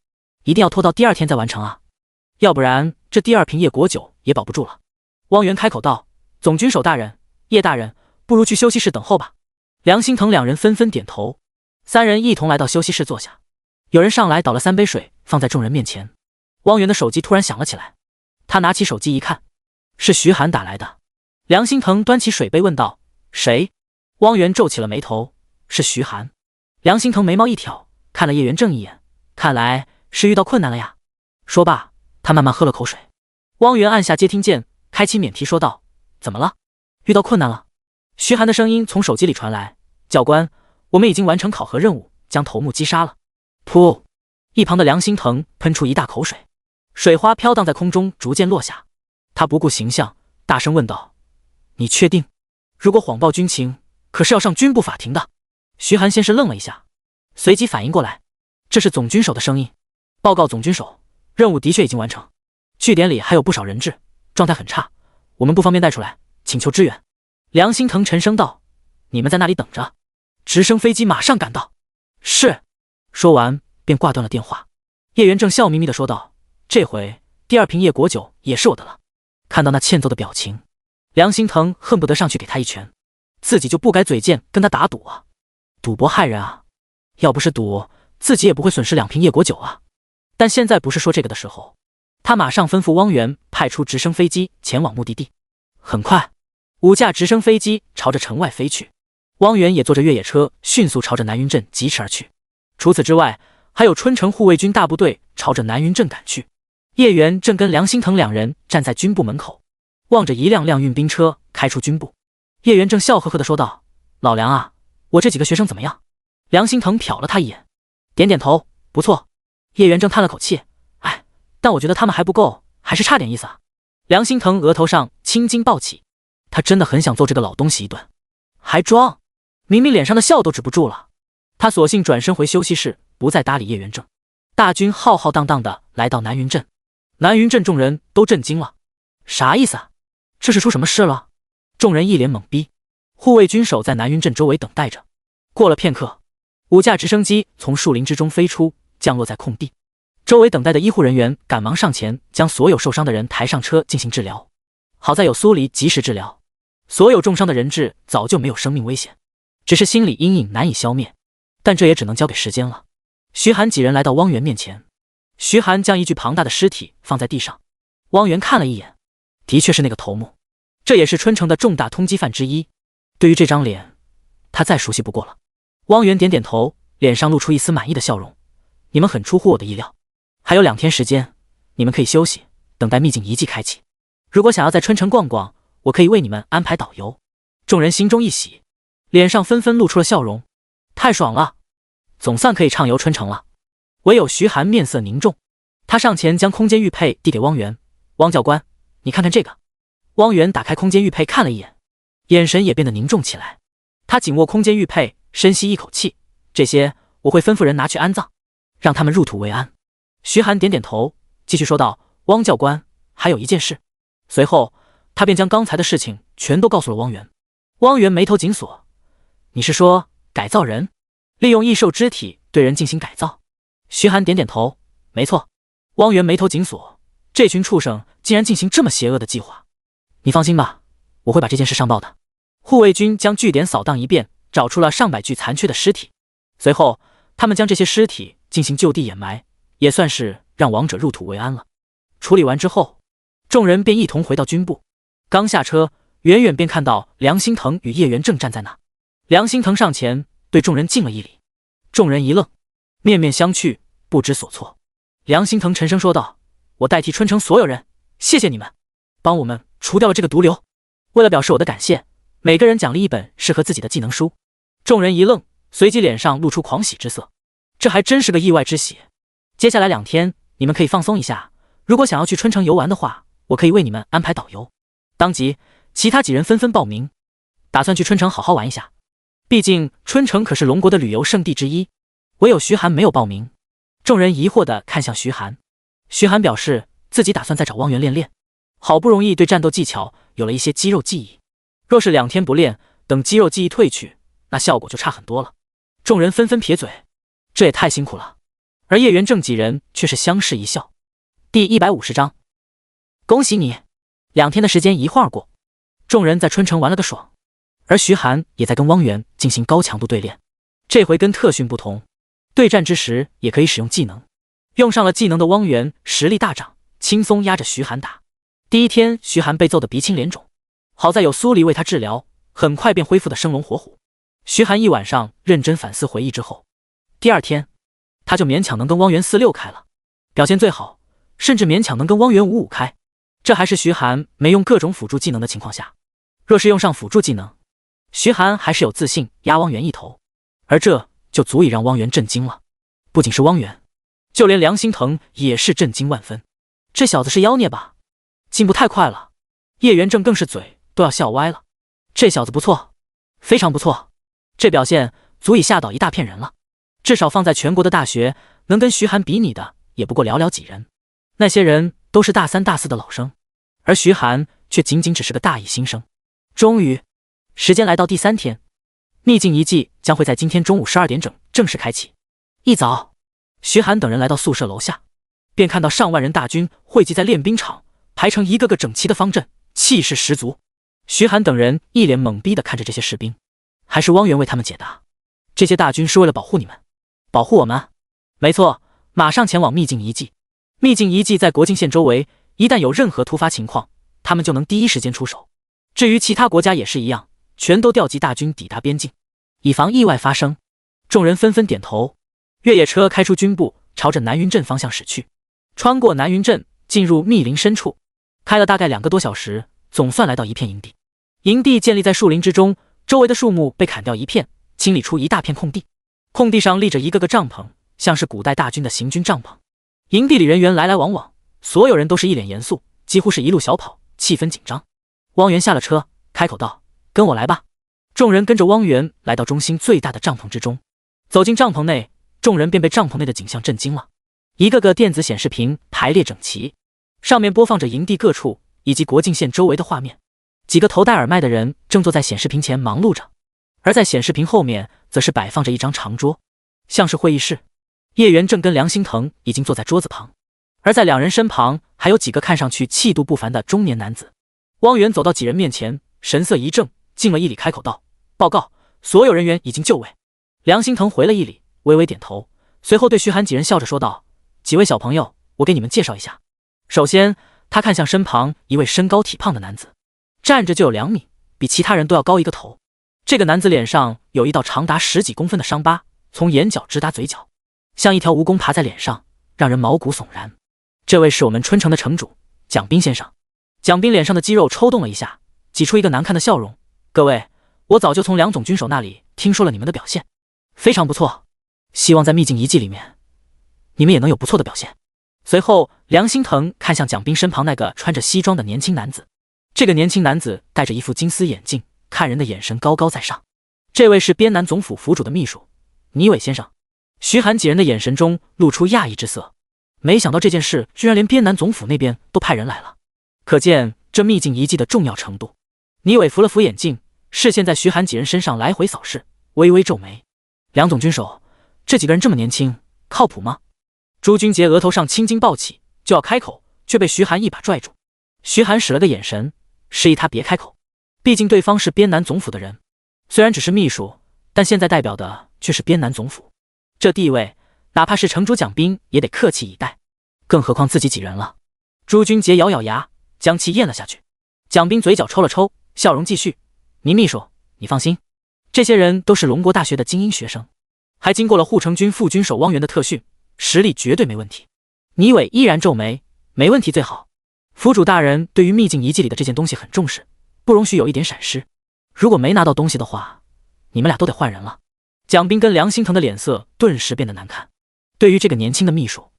一定要拖到第2天再完成啊，要不然这第2瓶叶果酒也保不住了。汪源开口道：“总军守大人，叶大人，不如去休息室等候吧。”梁心腾两人纷纷点头，三人一同来到休息室坐下。有人上来倒了3杯水放在众人面前。汪源的手机突然响了起来，他拿起手机一看，是徐寒打来的。梁心腾端起水杯问道：“谁？”汪源皱起了眉头：“是徐寒。”梁心腾眉毛一挑，看了叶元正一眼，看来是遇到困难了呀。说罢，他慢慢喝了口水。汪源按下接听键，开启免提说道：“怎么了？遇到困难了？”徐寒的声音从手机里传来：“教官，我们已经完成考核任务，将头目击杀了。”噗！一旁的梁心腾喷出一大口水，水花飘荡在空中，逐渐落下。他不顾形象，大声问道：“你确定？如果谎报军情，可是要上军部法庭的。”徐寒先是愣了一下，随即反应过来，这是总军守的声音。报告总军守，任务的确已经完成，据点里还有不少人质，状态很差，我们不方便带出来，请求支援。梁心腾沉声道：“你们在那里等着，直升飞机马上赶到。”是。说完便挂断了电话。叶元正笑眯眯地说道：“这回第2瓶叶果酒也是我的了。”看到那欠揍的表情，梁心腾恨不得上去给他一拳，自己就不该嘴贱跟他打赌啊，赌博害人啊，要不是赌，自己也不会损失2瓶叶果酒啊。但现在不是说这个的时候，他马上吩咐汪源派出直升飞机前往目的地。很快5架直升飞机朝着城外飞去，汪源也坐着越野车迅速朝着南云镇疾驰而去。除此之外，还有春城护卫军大部队朝着南云镇赶去。叶元正跟梁心腾两人站在军部门口，望着一辆辆运兵车开出军部。叶元正笑呵呵地说道：“老梁啊，我这几个学生怎么样？”梁心腾瞟了他一眼，点点头：“不错。”叶元正叹了口气：“哎，但我觉得他们还不够，还是差点意思啊。”梁心腾额头上青筋暴起，他真的很想揍这个老东西一顿，还装，明明脸上的笑都止不住了。他索性转身回休息室，不再搭理叶元正。大军浩浩荡荡地来到南云镇，南云镇众人都震惊了，啥意思啊？这是出什么事了？众人一脸懵逼。护卫军守在南云镇周围等待着。过了片刻，5架直升机从树林之中飞出，降落在空地。周围等待的医护人员赶忙上前，将所有受伤的人抬上车进行治疗。好在有苏黎及时治疗，所有重伤的人质早就没有生命危险，只是心理阴影难以消灭。但这也只能交给时间了。徐寒几人来到汪源面前，徐寒将一具庞大的尸体放在地上。汪源看了一眼，的确是那个头目，这也是春城的重大通缉犯之一。对于这张脸，他再熟悉不过了。汪源点点头，脸上露出一丝满意的笑容：“你们很出乎我的意料，还有2天时间，你们可以休息，等待秘境遗迹开启。如果想要在春城逛逛，我可以为你们安排导游。”众人心中一喜，脸上纷纷露出了笑容。太爽了，总算可以畅游春城了。唯有徐寒面色凝重，他上前将空间玉佩递给汪源：“汪教官，你看看这个。”汪源打开空间玉佩看了一眼，眼神也变得凝重起来。他紧握空间玉佩，深吸一口气：“这些我会吩咐人拿去安葬，让他们入土为安。”徐寒点点头，继续说道：“汪教官，还有一件事。”随后他便将刚才的事情全都告诉了汪源。汪源眉头紧锁：“你是说改造人，利用异兽肢体对人进行改造？”徐寒点点头：“没错。”汪源眉头紧锁：“这群畜生竟然进行这么邪恶的计划！你放心吧，我会把这件事上报的。”护卫军将据点扫荡一遍，找出了上百具残缺的尸体。随后他们将这些尸体进行就地掩埋，也算是让亡者入土为安了。处理完之后，众人便一同回到军部。刚下车，远远便看到梁心腾与叶元正站在那。梁心腾上前对众人敬了一礼，众人一愣，面面相觑，不知所措。梁心腾沉声说道：“我代替春城所有人，谢谢你们，帮我们除掉了这个毒瘤。为了表示我的感谢，每个人奖励一本适合自己的技能书。”众人一愣，随即脸上露出狂喜之色，这还真是个意外之喜。接下来2天你们可以放松一下，如果想要去春城游玩的话，我可以为你们安排导游。当即其他几人纷纷报名，打算去春城好好玩一下。毕竟春城可是龙国的旅游胜地之一，唯有徐寒没有报名。众人疑惑地看向徐寒，徐寒表示自己打算再找汪源练练，好不容易对战斗技巧有了一些肌肉记忆，若是2天不练，等肌肉记忆退去，那效果就差很多了。众人纷纷撇嘴，这也太辛苦了。而叶元正几人却是相视一笑。第150章，恭喜你，2天的时间一晃而过，众人在春城玩了个爽，而徐寒也在跟汪源进行高强度对练。这回跟特训不同，对战之时也可以使用技能，用上了技能的汪源实力大涨，轻松压着徐寒打。第1天，徐寒被揍得鼻青脸肿，好在有苏黎为他治疗，很快便恢复得生龙活虎。徐寒一晚上认真反思回忆之后，第2天他就勉强能跟汪源4-6开了，表现最好，甚至勉强能跟汪源5-5开。这还是徐寒没用各种辅助技能的情况下，若是用上辅助技能，徐寒还是有自信压汪源一头，而这就足以让汪源震惊了。不仅是汪源，就连梁心腾也是震惊万分，这小子是妖孽吧？进步太快了。叶元正更是嘴都要笑歪了，这小子不错，非常不错，这表现足以吓倒一大片人了。至少放在全国的大学，能跟徐寒比拟的也不过寥寥几人，那些人都是大3、大4的老生，而徐寒却仅仅只是个大一新生。终于，时间来到第3天，秘境遗迹将会在今天中午12点整正式开启。一早，徐寒等人来到宿舍楼下，便看到上万人大军汇集在练兵场，排成一个个整齐的方阵，气势十足。徐寒等人一脸懵逼地看着这些士兵，还是汪源为他们解答，这些大军是为了保护你们，保护我们？没错，马上前往秘境遗迹。秘境遗迹在国境线周围，一旦有任何突发情况，他们就能第一时间出手。至于其他国家也是一样，全都调集大军抵达边境，以防意外发生。众人纷纷点头，越野车开出军部，朝着南云镇方向驶去。穿过南云镇，进入密林深处，开了大概2个多小时，总算来到一片营地。营地建立在树林之中，周围的树木被砍掉一片，清理出一大片空地。空地上立着一个个帐篷，像是古代大军的行军帐篷。营地里人员来来往往，所有人都是一脸严肃，几乎是一路小跑，气氛紧张。汪源下了车，开口道：“跟我来吧。”众人跟着汪源来到中心最大的帐篷之中。走进帐篷内，众人便被帐篷内的景象震惊了。一个个电子显示屏排列整齐，上面播放着营地各处以及国境线周围的画面。几个头戴耳麦的人正坐在显示屏前忙碌着，而在显示屏后面则是摆放着一张长桌，像是会议室。叶元正跟梁心腾已经坐在桌子旁，而在2人身旁还有几个看上去气度不凡的中年男子。汪源走到几人面前，神色一正，敬了一礼，开口道：“报告，所有人员已经就位。”梁心腾回了一礼，微微点头，随后对徐寒几人笑着说道：“几位小朋友，我给你们介绍一下。”首先，他看向身旁一位身高体胖的男子，站着就有2米，比其他人都要高一个头。这个男子脸上有一道长达10几公分的伤疤，从眼角直达嘴角，像一条蜈蚣爬在脸上，让人毛骨悚然。这位是我们春城的城主蒋斌先生。蒋斌脸上的肌肉抽动了一下，挤出一个难看的笑容：“各位，我早就从梁总军手那里听说了你们的表现，非常不错，希望在秘境遗迹里面，你们也能有不错的表现。”随后，梁心腾看向蒋斌身旁那个穿着西装的年轻男子。这个年轻男子戴着一副金丝眼镜，看人的眼神高高在上。这位是边南总府府主的秘书倪伟先生。徐寒几人的眼神中露出讶异之色，没想到这件事居然连边南总府那边都派人来了，可见这秘境遗迹的重要程度。倪伟扶了扶眼镜，视线在徐寒几人身上来回扫视，微微皱眉：“梁总军手，这几个人这么年轻，靠谱吗？”朱君杰额头上青筋暴起，就要开口，却被徐寒一把拽住。徐寒使了个眼神，示意他别开口，毕竟对方是边南总府的人，虽然只是秘书，但现在代表的却是边南总府，这地位哪怕是城主蒋斌也得客气以待，更何况自己几人了。朱君杰咬咬牙，将其咽了下去。蒋斌嘴角抽了抽，笑容继续：“倪秘书，你放心，这些人都是龙国大学的精英学生，还经过了护城军副军手汪源的特训，实力绝对没问题。”倪伟依然皱眉：“没问题最好。府主大人对于秘境遗迹里的这件东西很重视，不容许有一点闪失。如果没拿到东西的话，你们俩都得换人了。”蒋斌跟梁心腾的脸色顿时变得难看。对于这个年轻的秘书，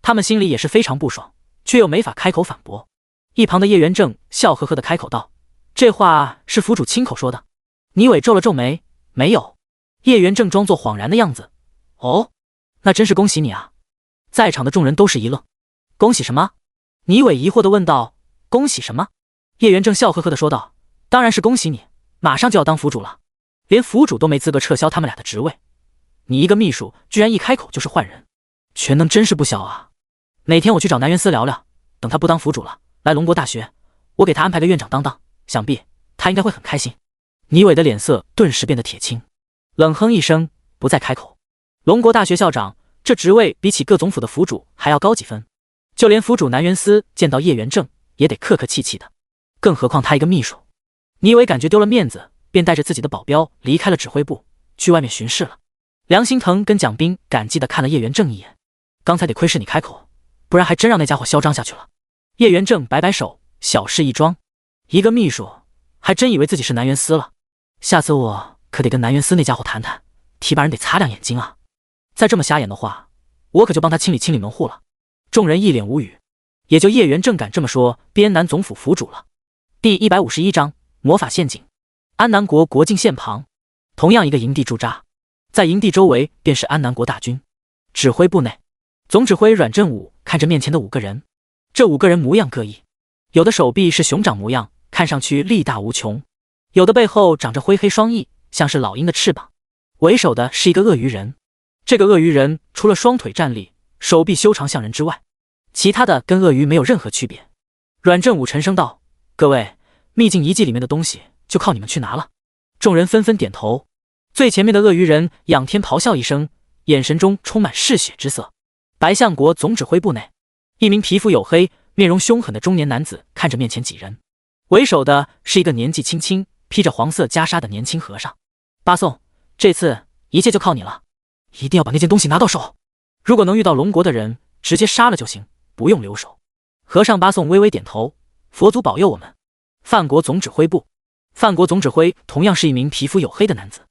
他们心里也是非常不爽，却又没法开口反驳。一旁的叶元正笑呵呵地开口道：“这话是府主亲口说的？”倪伟皱了皱眉：“没有。”叶元正装作恍然的样子：“哦，那真是恭喜你啊。在场的众人都是一愣。恭喜什么？倪伟疑惑地问道。恭喜什么？叶元正笑呵呵地说道。当然是恭喜你，马上就要当府主了，连府主都没资格撤销他们俩的职位。你一个秘书居然一开口就是换人，权能真是不小啊。哪天我去找南园司聊聊，等他不当府主了，来龙国大学，我给他安排个院长当，想必他应该会很开心。倪伟的脸色顿时变得铁青，冷哼一声，不再开口。龙国大学校长这职位比起各总府的府主还要高几分，就连府主南园司见到叶元正也得客客气气的，更何况他一个秘书。倪伟感觉丢了面子，便带着自己的保镖离开了指挥部，去外面巡视了。梁心腾跟蒋斌感激地看了叶元正一眼，刚才得亏是你开口，不然还真让那家伙嚣张下去了。叶元正摆摆手，小事一桩，一个秘书还真以为自己是南园司了。下次我可得跟南园司那家伙谈谈，提拔人得擦亮眼睛啊！再这么瞎眼的话，我可就帮他清理门户了。众人一脸无语，也就叶元正敢这么说边南总府府主了。第151章魔法陷阱。安南国国境线旁，同样一个营地驻扎，在营地周围便是安南国大军指挥部内。总指挥阮振武看着面前的5个人，这5个人模样各异，有的手臂是熊掌模样，看上去力大无穷，有的背后长着灰黑双翼，像是老鹰的翅膀。为首的是一个鳄鱼人，这个鳄鱼人除了双腿站立，手臂修长像人之外，其他的跟鳄鱼没有任何区别。阮振武沉声道：各位，秘境遗迹里面的东西就靠你们去拿了。众人纷纷点头。最前面的鳄鱼人仰天咆哮一声，眼神中充满嗜血之色。白象国总指挥部内，一名皮肤黝黑、面容凶狠的中年男子看着面前几人，为首的是一个年纪轻轻、披着黄色袈裟的年轻和尚。八宋，这次一切就靠你了，一定要把那件东西拿到手。如果能遇到龙国的人，直接杀了就行，不用留守。和尚八宋微微点头，佛祖保佑我们。范国总指挥部，范国总指挥同样是一名皮肤黝黑的男子。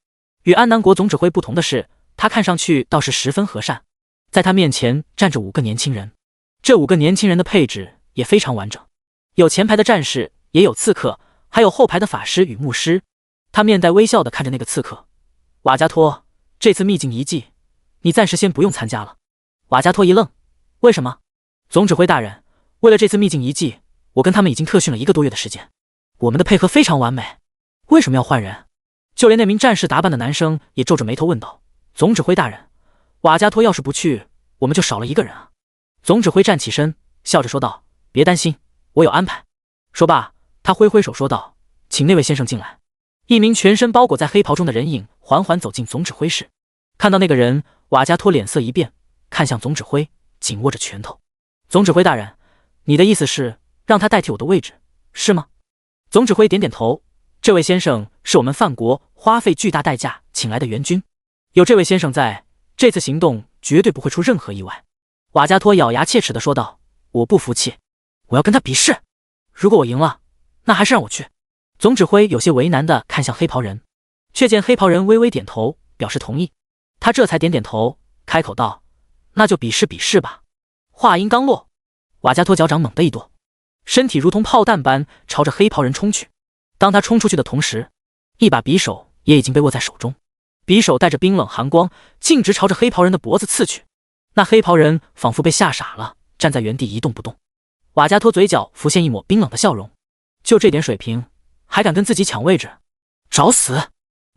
与安南国总指挥不同的是，他看上去倒是十分和善。在他面前站着5个年轻人，这5个年轻人的配置也非常完整，有前排的战士，也有刺客，还有后排的法师与牧师。他面带微笑地看着那个刺客。瓦加托，这次秘境遗迹，你暂时先不用参加了。瓦加托一愣，为什么？总指挥大人，为了这次秘境遗迹，我跟他们已经特训了1个多月的时间，我们的配合非常完美，为什么要换人？就连那名战士打扮的男生也皱着眉头问道：总指挥大人，瓦加托要是不去，我们就少了1个人啊。总指挥站起身，笑着说道：别担心，我有安排。说罢，他挥挥手说道：请那位先生进来。一名全身包裹在黑袍中的人影缓缓走进总指挥室。看到那个人，瓦加托脸色一变，看向总指挥，紧握着拳头。总指挥大人，你的意思是让他代替我的位置，是吗？总指挥点点头。这位先生是我们范国花费巨大代价请来的援军，有这位先生在，这次行动绝对不会出任何意外。瓦加托咬牙切齿地说道：我不服气，我要跟他比试，如果我赢了，那还是让我去。总指挥有些为难地看向黑袍人，却见黑袍人微微点头表示同意，他这才点点头，开口道：那就比试吧。话音刚落，瓦加托脚掌猛地一跺，身体如同炮弹般朝着黑袍人冲去。当他冲出去的同时，一把匕首也已经被握在手中，匕首带着冰冷寒光，径直朝着黑袍人的脖子刺去。那黑袍人仿佛被吓傻了，站在原地一动不动。瓦加托嘴角浮现一抹冰冷的笑容，就这点水平，还敢跟自己抢位置？找死！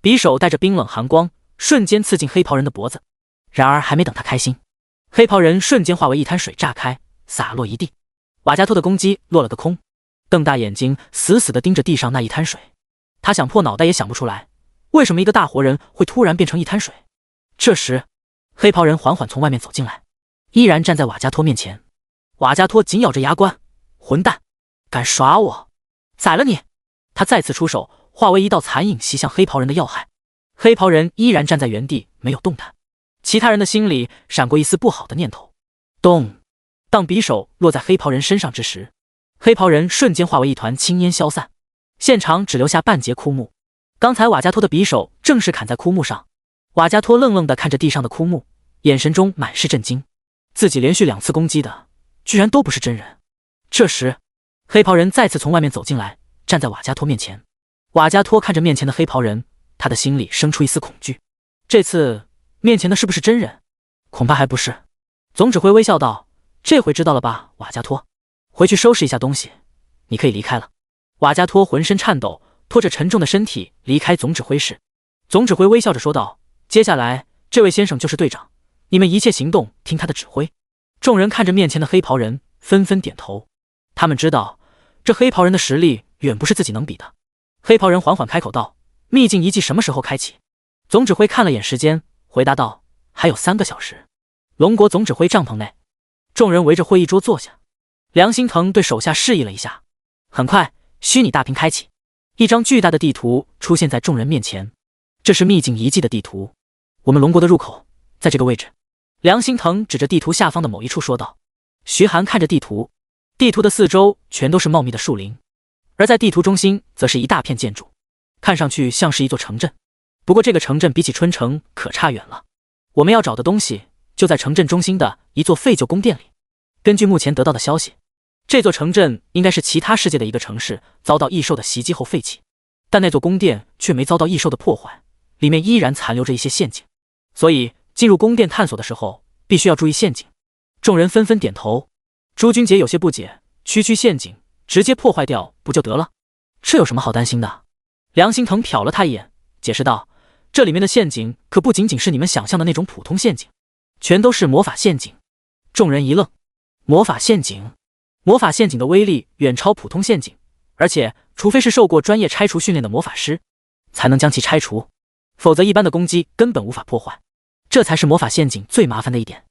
匕首带着冰冷寒光，瞬间刺进黑袍人的脖子。然而还没等他开心，黑袍人瞬间化为一滩水炸开，洒落一地。瓦加托的攻击落了个空，瞪大眼睛死死地盯着地上那一滩水。他想破脑袋也想不出来，为什么一个大活人会突然变成一滩水。这时黑袍人缓缓从外面走进来，依然站在瓦加托面前。瓦加托紧咬着牙关，混蛋，敢耍我，宰了你！他再次出手，化为一道残影袭向黑袍人的要害。黑袍人依然站在原地没有动弹，其他人的心里闪过一丝不好的念头。咚！当匕首落在黑袍人身上之时，黑袍人瞬间化为一团青烟消散，现场只留下半截枯木。刚才瓦加托的匕首正是砍在枯木上。瓦加托愣愣地看着地上的枯木，眼神中满是震惊，自己连续2次攻击的居然都不是真人。这时黑袍人再次从外面走进来，站在瓦加托面前。瓦加托看着面前的黑袍人，他的心里生出一丝恐惧，这次面前的是不是真人？恐怕还不是。总指挥微笑道：“这回知道了吧，瓦加托，回去收拾一下东西，你可以离开了。”瓦加托浑身颤抖，拖着沉重的身体离开总指挥室。总指挥微笑着说道：“接下来，这位先生就是队长，你们一切行动听他的指挥。”众人看着面前的黑袍人，纷纷点头。他们知道，这黑袍人的实力远不是自己能比的。黑袍人缓缓开口道：“秘境遗迹什么时候开启？”总指挥看了眼时间，回答道：“还有3个小时。”龙国总指挥帐篷内，众人围着会议桌坐下。梁心腾对手下示意了一下，很快，虚拟大屏开启，一张巨大的地图出现在众人面前。这是秘境遗迹的地图，我们龙国的入口在这个位置。梁心腾指着地图下方的某一处说道。徐寒看着地图，地图的四周全都是茂密的树林，而在地图中心则是一大片建筑，看上去像是一座城镇。不过这个城镇比起春城可差远了。我们要找的东西就在城镇中心的一座废旧宫殿里。根据目前得到的消息，这座城镇应该是其他世界的一个城市遭到异兽的袭击后废弃，但那座宫殿却没遭到异兽的破坏，里面依然残留着一些陷阱，所以进入宫殿探索的时候必须要注意陷阱。众人纷纷点头。朱君杰有些不解，区区陷阱直接破坏掉不就得了？这有什么好担心的？梁心腾瞟了他一眼，解释道：“这里面的陷阱可不仅仅是你们想象的那种普通陷阱，全都是魔法陷阱。”众人一愣，魔法陷阱？魔法陷阱的威力远超普通陷阱，而且除非是受过专业拆除训练的魔法师，才能将其拆除，否则一般的攻击根本无法破坏。这才是魔法陷阱最麻烦的一点。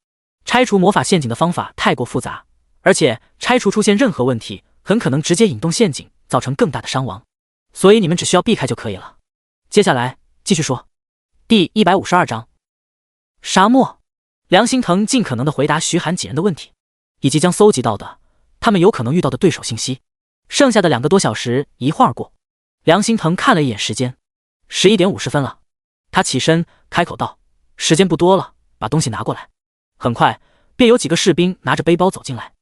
拆除魔法陷阱的方法太过复杂，而且拆除出现任何问题，很可能直接引动陷阱，造成更大的伤亡。所以你们只需要避开就可以了。接下来继续说。第152章，沙漠。梁心腾尽可能地回答徐寒几人的问题，以及将搜集到的他们有可能遇到的对手信息。剩下的2个多小时一晃而过，梁心腾看了一眼时间，11点50分了。他起身开口道：“时间不多了，把东西拿过来。”很快便有几个士兵拿着背包走进来，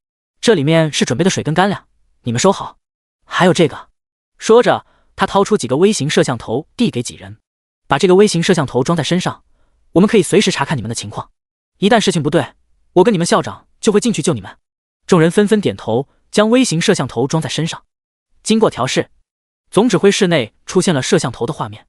这里面是准备的水跟干粮，你们收好。还有这个。说着，他掏出几个微型摄像头递给几人，把这个微型摄像头装在身上，我们可以随时查看你们的情况，一旦事情不对，我跟你们校长就会进去救你们。众人纷纷点头，将微型摄像头装在身上。经过调试，总指挥室内出现了摄像头的画面，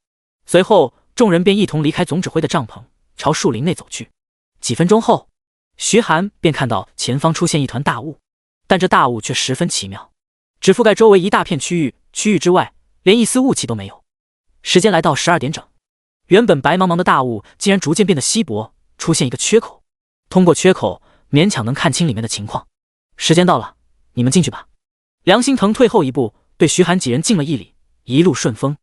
随后众人便一同离开总指挥的帐篷，朝树林内走去。几分钟后，徐寒便看到前方出现一团大雾，但这大雾却十分奇妙，只覆盖周围一大片区域，区域之外连一丝雾气都没有。时间来到12点整，原本白茫茫的大雾竟然逐渐变得稀薄，出现一个缺口，通过缺口勉强能看清里面的情况。时间到了，你们进去吧。梁心腾退后一步，对徐寒几人敬了一礼，一路顺风。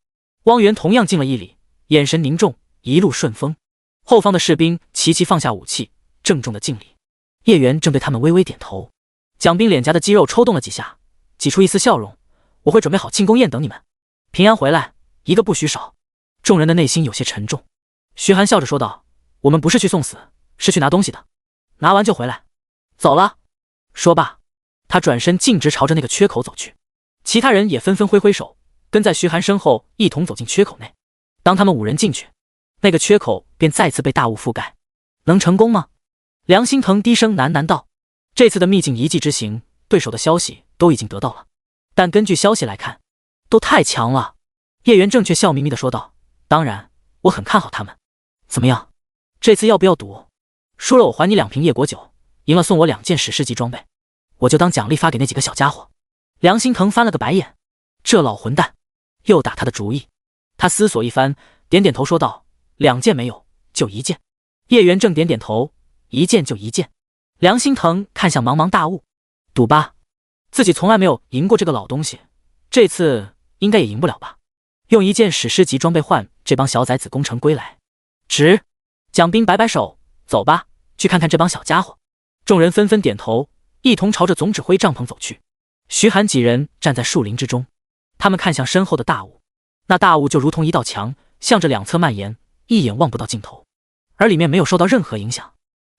汪源同样敬了一礼，眼神凝重，一路顺风。后方的士兵齐齐放下武器，郑重的敬礼。叶元正对他们微微点头。蒋斌脸颊的肌肉抽动了几下，挤出一丝笑容：“我会准备好庆功宴等你们，平安回来，一个不许少。”众人的内心有些沉重。徐寒笑着说道：“我们不是去送死，是去拿东西的，拿完就回来。走了。”说罢，他转身径直朝着那个缺口走去。其他人也纷纷挥挥手，跟在徐寒身后一同走进缺口内。当他们5人进去，那个缺口便再次被大雾覆盖。能成功吗？梁心腾低声喃喃道。这次的秘境遗迹之行，对手的消息都已经得到了，但根据消息来看，都太强了。叶元正却笑眯眯地说道：“当然，我很看好他们。怎么样，这次要不要赌？输了我还你2瓶夜果酒，赢了送我2件史诗级装备，我就当奖励发给那几个小家伙。”梁心腾翻了个白眼，这老混蛋又打他的主意。他思索一番，点点头说道：“2件没有，就1件。”叶元正点点头，1件就1件。梁心腾看向茫茫大雾，赌吧，自己从来没有赢过这个老东西，这次应该也赢不了吧。用1件史诗级装备换这帮小崽子功成归来，值。蒋斌摆摆手：“走吧，去看看这帮小家伙。”众人纷纷点头，一同朝着总指挥帐篷走去。徐寒几人站在树林之中，他们看向身后的大雾，那大雾就如同一道墙，向着2侧蔓延，一眼望不到尽头，而里面没有受到任何影响。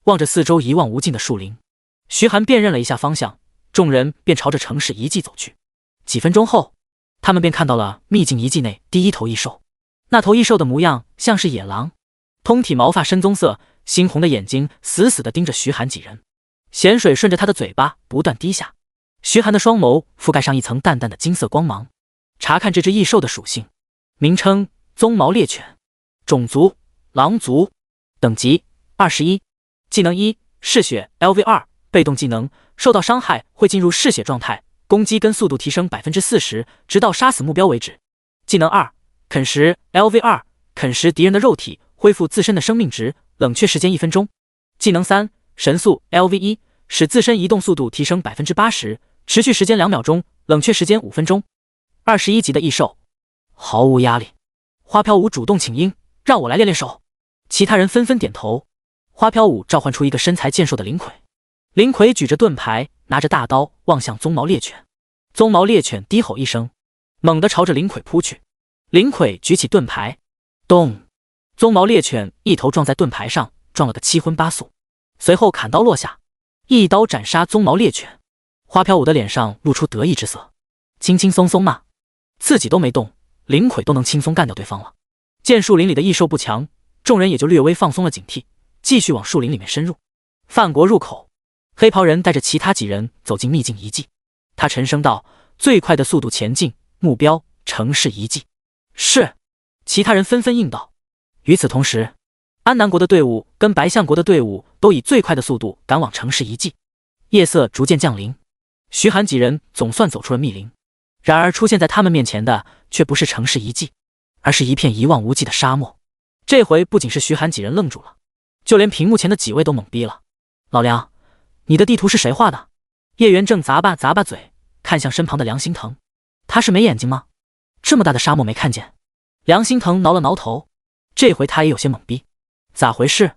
望着四周一望无尽的树林，徐寒辨认了一下方向，众人便朝着城市遗迹走去。几分钟后，他们便看到了秘境遗迹内第一头异兽。那头异兽的模样像是野狼，通体毛发深棕色，猩红的眼睛死死地盯着徐寒几人。咸水顺着他的嘴巴不断滴下。徐寒的双眸覆盖上一层淡淡的金色光芒。查看这只异兽的属性：名称：鬃毛猎犬，种族：狼族，等级21，技能1：嗜血 LV2， 被动技能，受到伤害会进入嗜血状态，攻击跟速度提升 40%， 直到杀死目标为止。技能2：啃食 LV2， 啃食敌人的肉体，恢复自身的生命值，冷却时间1分钟。技能3：神速 LV1， 使自身移动速度提升 80%， 持续时间2秒钟，冷却时间5分钟。21级的异兽，毫无压力。花飘舞主动请缨，让我来练练手。其他人纷纷点头。花飘舞召唤出一个身材健硕的灵魁，灵魁举着盾牌，拿着大刀望向鬃毛猎犬。鬃毛猎犬低吼一声，猛地朝着灵魁扑去。灵魁举起盾牌，咚！鬃毛猎犬一头撞在盾牌上，撞了个七荤八素，随后砍刀落下，一刀斩杀鬃毛猎犬。花飘舞的脸上露出得意之色，轻轻松松嘛，自己都没动，灵魁都能轻松干掉对方了。见树林里的异兽不强，众人也就略微放松了警惕，继续往树林里面深入。范国入口，黑袍人带着其他几人走进秘境遗迹。他沉声道：“最快的速度前进，目标城市遗迹。”是。其他人纷纷应道。与此同时，安南国的队伍跟白象国的队伍都以最快的速度赶往城市遗迹。夜色逐渐降临，徐寒几人总算走出了密林。然而出现在他们面前的却不是城市遗迹，而是一片一望无际的沙漠。这回不仅是徐寒几人愣住了，就连屏幕前的几位都懵逼了。老梁，你的地图是谁画的？叶元正咂巴嘴，看向身旁的梁心腾。他是没眼睛吗？这么大的沙漠没看见？梁心腾挠了挠头，这回他也有些懵逼。咋回事？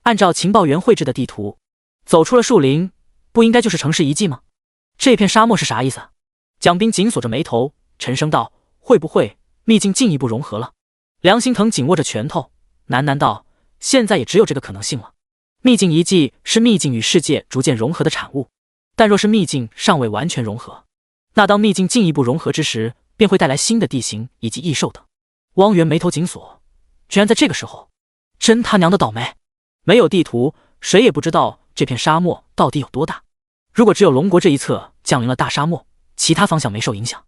按照情报员绘制的地图，走出了树林，不应该就是城市遗迹吗？这片沙漠是啥意思？蒋斌紧锁着眉头，沉声道：“会不会秘境进一步融合了？”梁心腾紧握着拳头，喃喃道：“现在也只有这个可能性了。秘境遗迹是秘境与世界逐渐融合的产物，但若是秘境尚未完全融合，那当秘境进一步融合之时，便会带来新的地形以及异兽等。”汪源眉头紧锁，居然在这个时候，真他娘的倒霉！没有地图，谁也不知道这片沙漠到底有多大。如果只有龙国这一侧降临了大沙漠，其他方向没受影响，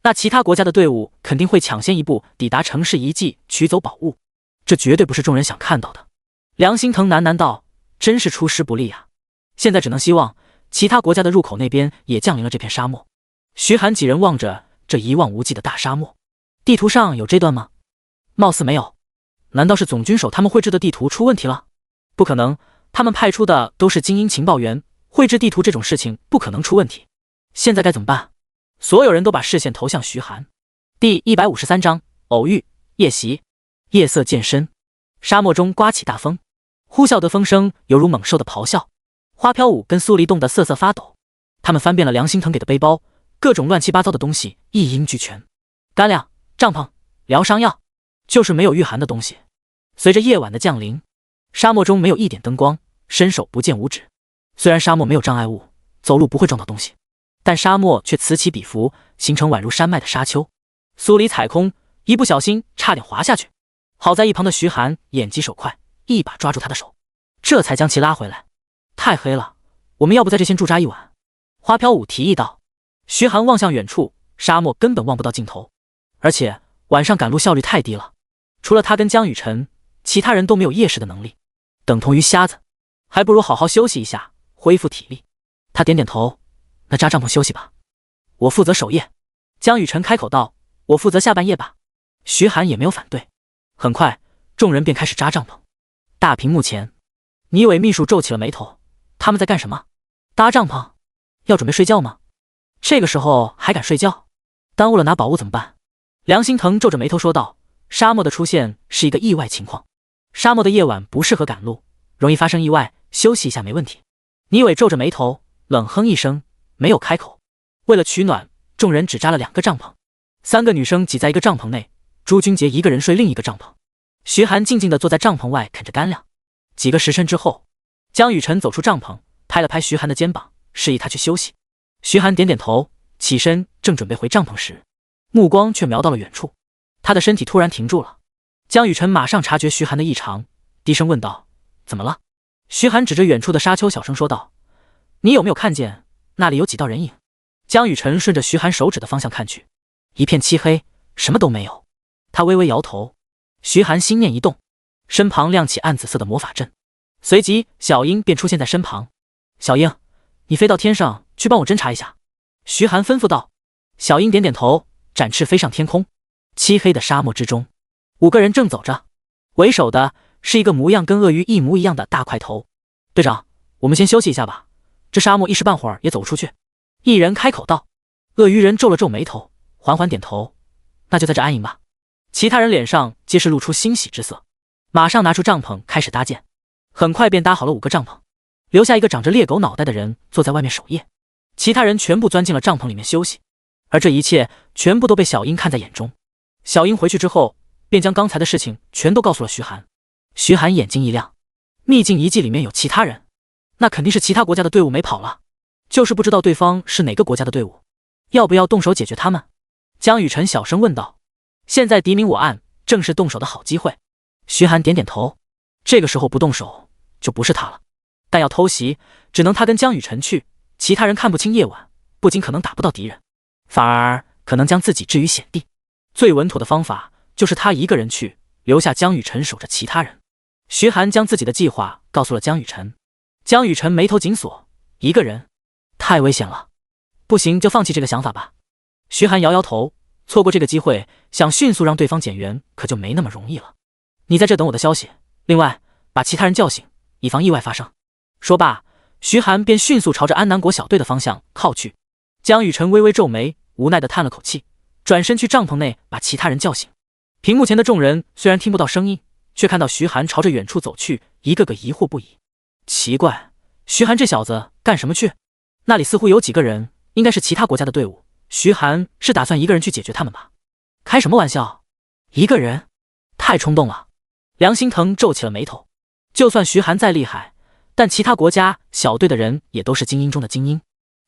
那其他国家的队伍肯定会抢先一步抵达城市遗迹，取走宝物。这绝对不是众人想看到的。梁心腾喃喃道：“真是出师不利啊！现在只能希望其他国家的入口那边也降临了这片沙漠。”徐寒几人望着这一望无际的大沙漠，地图上有这段吗？貌似没有。难道是总军手他们绘制的地图出问题了？不可能，他们派出的都是精英情报员，绘制地图这种事情不可能出问题。现在该怎么办？所有人都把视线投向徐寒。第153章偶遇。夜袭。夜色渐深，沙漠中刮起大风，呼啸的风声犹如猛兽的咆哮。花飘舞跟苏黎冻得瑟瑟发抖，他们翻遍了梁心腾给的背包，各种乱七八糟的东西一应俱全，干粮、帐篷、疗伤药，就是没有御寒的东西。随着夜晚的降临，沙漠中没有一点灯光，伸手不见五指。虽然沙漠没有障碍物，走路不会撞到东西，但沙漠却此起彼伏，形成宛如山脉的沙丘。苏黎踩空，一不小心差点滑下去，好在一旁的徐寒眼疾手快，一把抓住他的手，这才将其拉回来。太黑了，我们要不在这先驻扎一晚？花飘舞提议道。徐寒望向远处，沙漠根本望不到尽头，而且晚上赶路效率太低了，除了他跟江雨晨，其他人都没有夜视的能力，等同于瞎子，还不如好好休息一下，恢复体力。他点点头，那扎帐篷休息吧，我负责守夜。江雨晨开口道：“我负责下半夜吧。”徐寒也没有反对。很快，众人便开始扎帐篷。大屏幕前，倪伟秘书皱起了眉头，他们在干什么？搭帐篷？要准备睡觉吗？这个时候还敢睡觉？耽误了拿宝物怎么办？梁心腾皱着眉头说道：“沙漠的出现是一个意外情况，沙漠的夜晚不适合赶路，容易发生意外，休息一下没问题。”倪伟皱着眉头，冷哼一声，没有开口。为了取暖，众人只扎了2个帐篷，3个女生挤在一个帐篷内，朱君杰一个人睡另一个帐篷。徐寒静静地坐在帐篷外啃着干粮。几个时辰之后，江雨晨走出帐篷，拍了拍徐寒的肩膀，示意他去休息。徐寒点点头，起身正准备回帐篷时，目光却瞄到了远处，他的身体突然停住了。江雨晨马上察觉徐寒的异常，低声问道：“怎么了？”徐寒指着远处的沙丘小声说道：“你有没有看见那里有几道人影？江雨晨顺着徐寒手指的方向看去，一片漆黑，什么都没有。他微微摇头。徐寒心念一动，身旁亮起暗紫色的魔法阵，随即小樱便出现在身旁。小樱，你飞到天上去帮我侦查一下。徐寒吩咐道。小樱点点头，展翅飞上天空。漆黑的沙漠之中，5个人正走着，为首的是一个模样跟鳄鱼一模一样的大块头。队长，我们先休息一下吧，这沙漠一时半会儿也走不出去。一人开口道。鳄鱼人皱了皱眉头，缓缓点头，那就在这安营吧。其他人脸上皆是露出欣喜之色，马上拿出帐篷开始搭建。很快便搭好了5个帐篷，留下一个长着猎狗脑袋的人坐在外面守夜，其他人全部钻进了帐篷里面休息。而这一切全部都被小樱看在眼中。小樱回去之后，便将刚才的事情全都告诉了徐寒。徐寒眼睛一亮，秘境遗迹里面有其他人，那肯定是其他国家的队伍没跑了，就是不知道对方是哪个国家的队伍，要不要动手解决他们？江雨晨小声问道。现在敌明我暗，正是动手的好机会。徐寒点点头，这个时候不动手就不是他了，但要偷袭只能他跟江雨晨去，其他人看不清夜晚，不仅可能打不到敌人，反而可能将自己置于险地。最稳妥的方法就是他一个人去，留下江雨晨守着其他人。徐寒将自己的计划告诉了江雨晨。江雨晨眉头紧锁，一个人太危险了，不行就放弃这个想法吧。徐寒摇摇头，错过这个机会，想迅速让对方减员可就没那么容易了。你在这等我的消息，另外把其他人叫醒，以防意外发生。说罢，徐寒便迅速朝着安南国小队的方向靠去。江雨晨微微皱眉，无奈地叹了口气，转身去帐篷内把其他人叫醒。屏幕前的众人虽然听不到声音，却看到徐寒朝着远处走去，一个个疑惑不已。奇怪，徐寒这小子干什么去？那里似乎有几个人，应该是其他国家的队伍。徐寒是打算一个人去解决他们吧？开什么玩笑，一个人太冲动了。梁心腾皱起了眉头，就算徐寒再厉害，但其他国家小队的人也都是精英中的精英，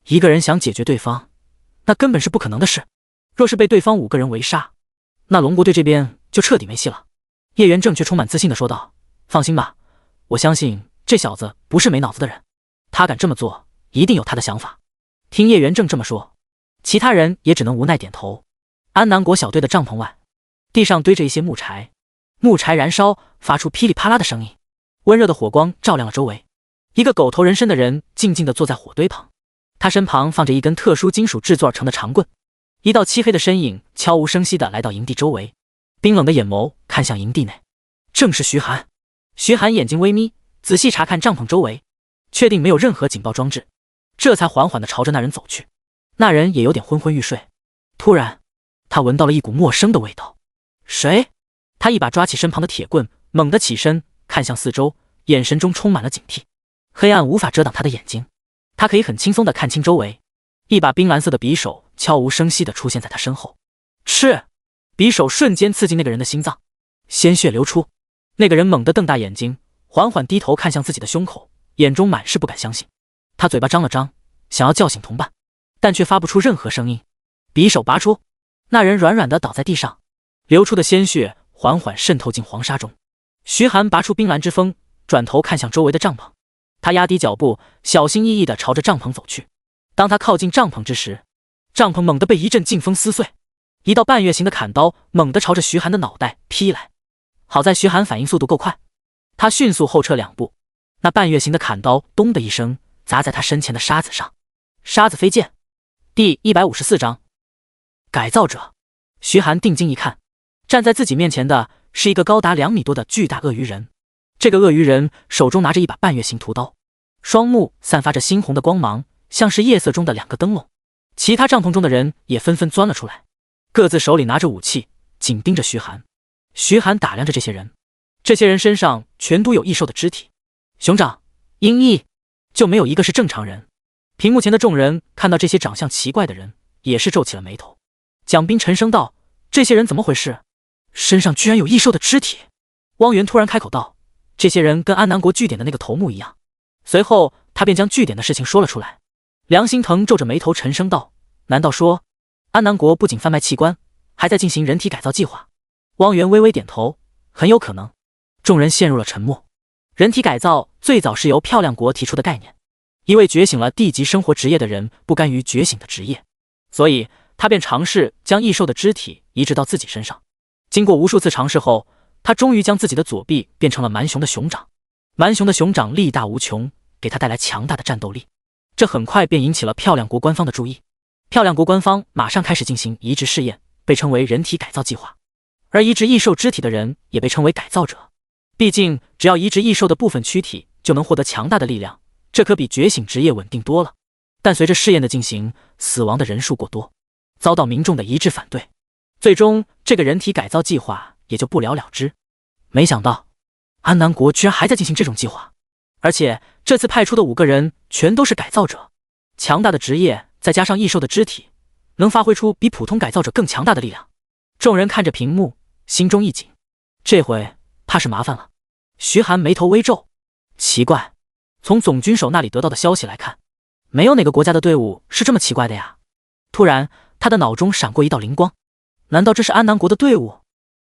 一个人想解决对方，那根本是不可能的事。若是被对方5个人围杀，那龙国队这边就彻底没戏了。叶元正却充满自信地说道，放心吧，我相信这小子不是没脑子的人，他敢这么做一定有他的想法。听叶元正这么说，其他人也只能无奈点头。安南国小队的帐篷外，地上堆着一些木柴，木柴燃烧发出噼里啪啦的声音，温热的火光照亮了周围。一个狗头人身的人静静地坐在火堆旁，他身旁放着一根特殊金属制作而成的长棍。一道漆黑的身影悄无声息地来到营地周围，冰冷的眼眸看向营地内，正是徐寒。徐寒眼睛微眯，仔细查看帐篷周围，确定没有任何警报装置，这才缓缓地朝着那人走去。那人也有点昏昏欲睡，突然他闻到了一股陌生的味道。谁？他一把抓起身旁的铁棍，猛地起身看向四周，眼神中充满了警惕。黑暗无法遮挡他的眼睛，他可以很轻松地看清周围。一把冰蓝色的匕首悄无声息地出现在他身后，刺！匕首瞬间刺进那个人的心脏，鲜血流出。那个人猛地瞪大眼睛，缓缓低头看向自己的胸口，眼中满是不敢相信。他嘴巴张了张，想要叫醒同伴，但却发不出任何声音。匕首拔出，那人软软地倒在地上，流出的鲜血缓缓渗透进黄沙中。徐寒拔出冰蓝之锋，转头看向周围的帐篷，他压低脚步，小心翼翼地朝着帐篷走去。当他靠近帐篷之时，帐篷猛地被一阵劲风撕碎，一道半月形的砍刀猛地朝着徐寒的脑袋劈来。好在徐寒反应速度够快，他迅速后撤2步，那半月形的砍刀咚的一声砸在他身前的沙子上，沙子飞溅。第154章改造者。徐寒定睛一看，站在自己面前的是一个高达2米多的巨大鳄鱼人。这个鳄鱼人手中拿着一把半月形屠刀，双目散发着猩红的光芒，像是夜色中的2个灯笼。其他帐篷中的人也纷纷钻了出来，各自手里拿着武器，紧盯着徐寒。徐寒打量着这些人，这些人身上全都有异兽的肢体，熊掌、鹰翼，就没有一个是正常人。屏幕前的众人看到这些长相奇怪的人，也是皱起了眉头。蒋斌沉声道，这些人怎么回事？身上居然有异兽的肢体。汪源突然开口道，这些人跟安南国据点的那个头目一样。随后他便将据点的事情说了出来。梁心腾皱着眉头沉声道，难道说安南国不仅贩卖器官，还在进行人体改造计划？汪源微微点头，很有可能。众人陷入了沉默。人体改造最早是由漂亮国提出的概念，一位觉醒了地级生活职业的人不甘于觉醒的职业，所以他便尝试将异兽的肢体移植到自己身上。经过无数次尝试后，他终于将自己的左臂变成了蛮熊的熊掌。蛮熊的熊掌力大无穷，给他带来强大的战斗力。这很快便引起了漂亮国官方的注意。漂亮国官方马上开始进行移植试验，被称为人体改造计划。而移植异兽肢体的人也被称为改造者。毕竟只要移植异兽的部分躯体，就能获得强大的力量，这可比觉醒职业稳定多了。但随着试验的进行，死亡的人数过多，遭到民众的一致反对，最终这个人体改造计划也就不了了之。没想到安南国居然还在进行这种计划，而且这次派出的5个人全都是改造者。强大的职业再加上异兽的肢体，能发挥出比普通改造者更强大的力量。众人看着屏幕，心中一紧，这回怕是麻烦了。徐寒眉头微皱，奇怪，从总军手那里得到的消息来看，没有哪个国家的队伍是这么奇怪的呀。突然他的脑中闪过一道灵光，难道这是安南国的队伍？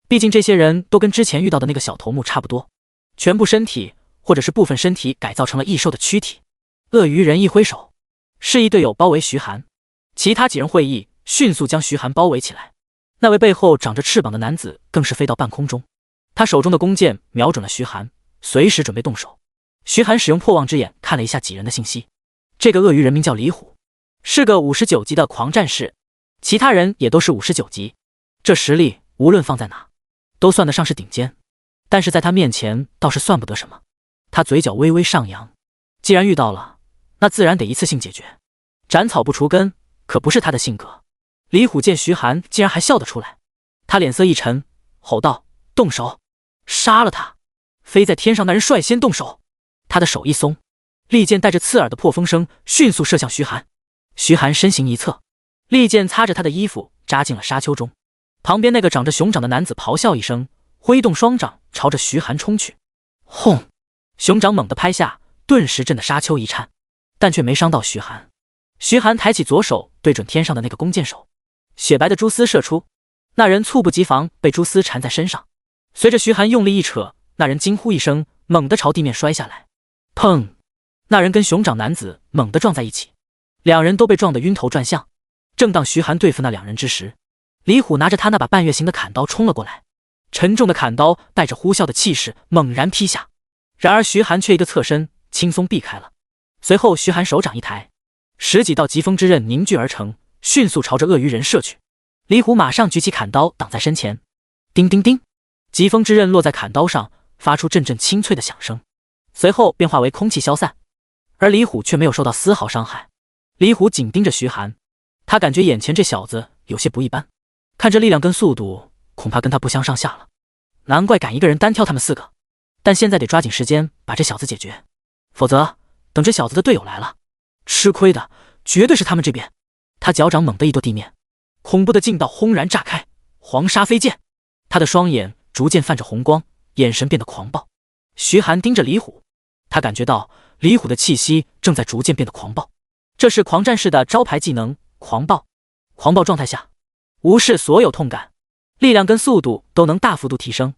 毕竟这些人都跟之前遇到的那个小头目差不多，全部身体或者是部分身体改造成了异兽的躯体。鳄鱼人一挥手，示意队友包围徐寒，其他几人会意，迅速将徐寒包围起来。那位背后长着翅膀的男子更是飞到半空中，他手中的弓箭瞄准了徐寒，随时准备动手。徐寒使用破望之眼看了一下几人的信息，这个鳄鱼人名叫李虎，是个59级的狂战士，其他人也都是59级，这实力无论放在哪都算得上是顶尖，但是在他面前倒是算不得什么。他嘴角微微上扬，既然遇到了，那自然得一次性解决，斩草不除根可不是他的性格。李虎见徐寒竟然还笑得出来，他脸色一沉，吼道：动手，杀了他！飞在天上那人率先动手，他的手一松，利剑带着刺耳的破风声迅速射向徐寒。徐寒身形一侧，利剑擦着他的衣服扎进了沙丘中。旁边那个长着熊掌的男子咆哮一声，挥动双掌朝着徐寒冲去。轰！熊掌猛地拍下，顿时震得沙丘一颤，但却没伤到徐寒。徐寒抬起左手对准天上的那个弓箭手，雪白的蛛丝射出，那人猝不及防被蛛丝缠在身上。随着徐寒用力一扯，那人惊呼一声，猛地朝地面摔下来。砰！那人跟熊掌男子猛地撞在一起，两人都被撞得晕头转向。正当徐寒对付那两人之时，李虎拿着他那把半月形的砍刀冲了过来，沉重的砍刀带着呼啸的气势猛然劈下。然而徐寒却一个侧身，轻松避开了。随后徐寒手掌一抬，10几道疾风之刃凝聚而成，迅速朝着鳄鱼人射去。李虎马上举起砍刀挡在身前，叮叮叮，疾风之刃落在砍刀上，发出阵阵清脆的响声，随后便化为空气消散。而李虎却没有受到丝毫伤害。李虎紧盯着徐寒，他感觉眼前这小子有些不一般，看这力量跟速度，恐怕跟他不相上下了。难怪敢一个人单挑他们4个，但现在得抓紧时间把这小子解决，否则等这小子的队友来了，吃亏的绝对是他们这边。他脚掌猛地一跺地面，恐怖的劲道轰然炸开，黄沙飞溅。他的双眼逐渐泛着红光，眼神变得狂暴。徐寒盯着李虎，他感觉到李虎的气息正在逐渐变得狂暴，这是狂战士的招牌技能狂暴。狂暴状态下，无视所有痛感，力量跟速度都能大幅度提升，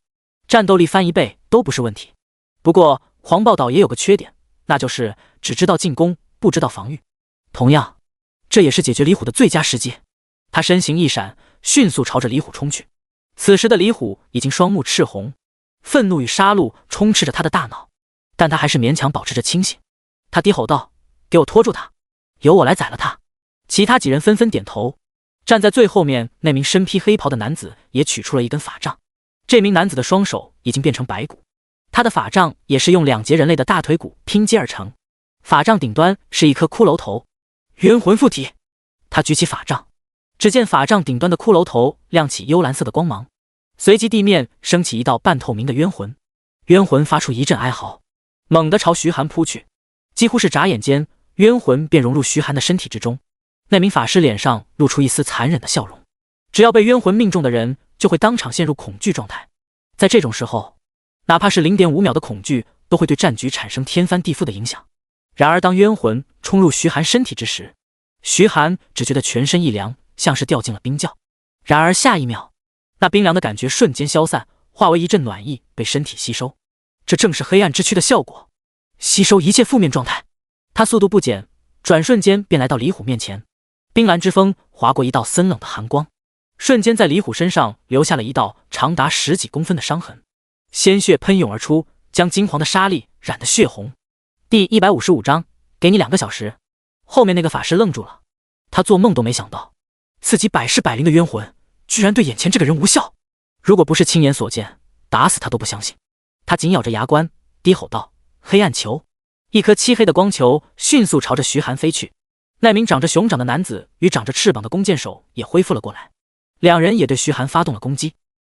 战斗力翻1倍都不是问题。不过狂暴岛也有个缺点，那就是只知道进攻，不知道防御。同样，这也是解决李虎的最佳时机。他身形一闪，迅速朝着李虎冲去。此时的李虎已经双目赤红，愤怒与杀戮充斥着他的大脑，但他还是勉强保持着清醒。他低吼道：给我拖住他，由我来宰了他。其他几人纷纷点头。站在最后面那名身披黑袍的男子也取出了一根法杖，这名男子的双手已经变成白骨，他的法杖也是用2节人类的大腿骨拼接而成，法杖顶端是一颗骷髅头，冤魂附体。他举起法杖，只见法杖顶端的骷髅头亮起幽蓝色的光芒，随即地面升起一道半透明的冤魂，冤魂发出一阵哀嚎，猛地朝徐寒扑去。几乎是眨眼间，冤魂便融入徐寒的身体之中。那名法师脸上露出一丝残忍的笑容，只要被冤魂命中的人就会当场陷入恐惧状态，在这种时候，哪怕是0.5秒的恐惧都会对战局产生天翻地覆的影响。然而当冤魂冲入徐寒身体之时，徐寒只觉得全身一凉，像是掉进了冰窖。然而下一秒，那冰凉的感觉瞬间消散，化为一阵暖意被身体吸收。这正是黑暗之躯的效果，吸收一切负面状态。他速度不减，转瞬间便来到李虎面前。冰蓝之风划过一道森冷的寒光，瞬间在李虎身上留下了一道长达10几公分的伤痕，鲜血喷涌而出，将金黄的纱丽染得血红。第155章，给你2个小时。后面那个法师愣住了，他做梦都没想到，自己百试百灵的冤魂居然对眼前这个人无效。如果不是亲眼所见，打死他都不相信。他紧咬着牙关，低吼道：“黑暗球！”一颗漆黑的光球迅速朝着徐寒飞去。那名长着熊掌的男子与长着翅膀的弓箭手也恢复了过来，两人也对徐寒发动了攻击。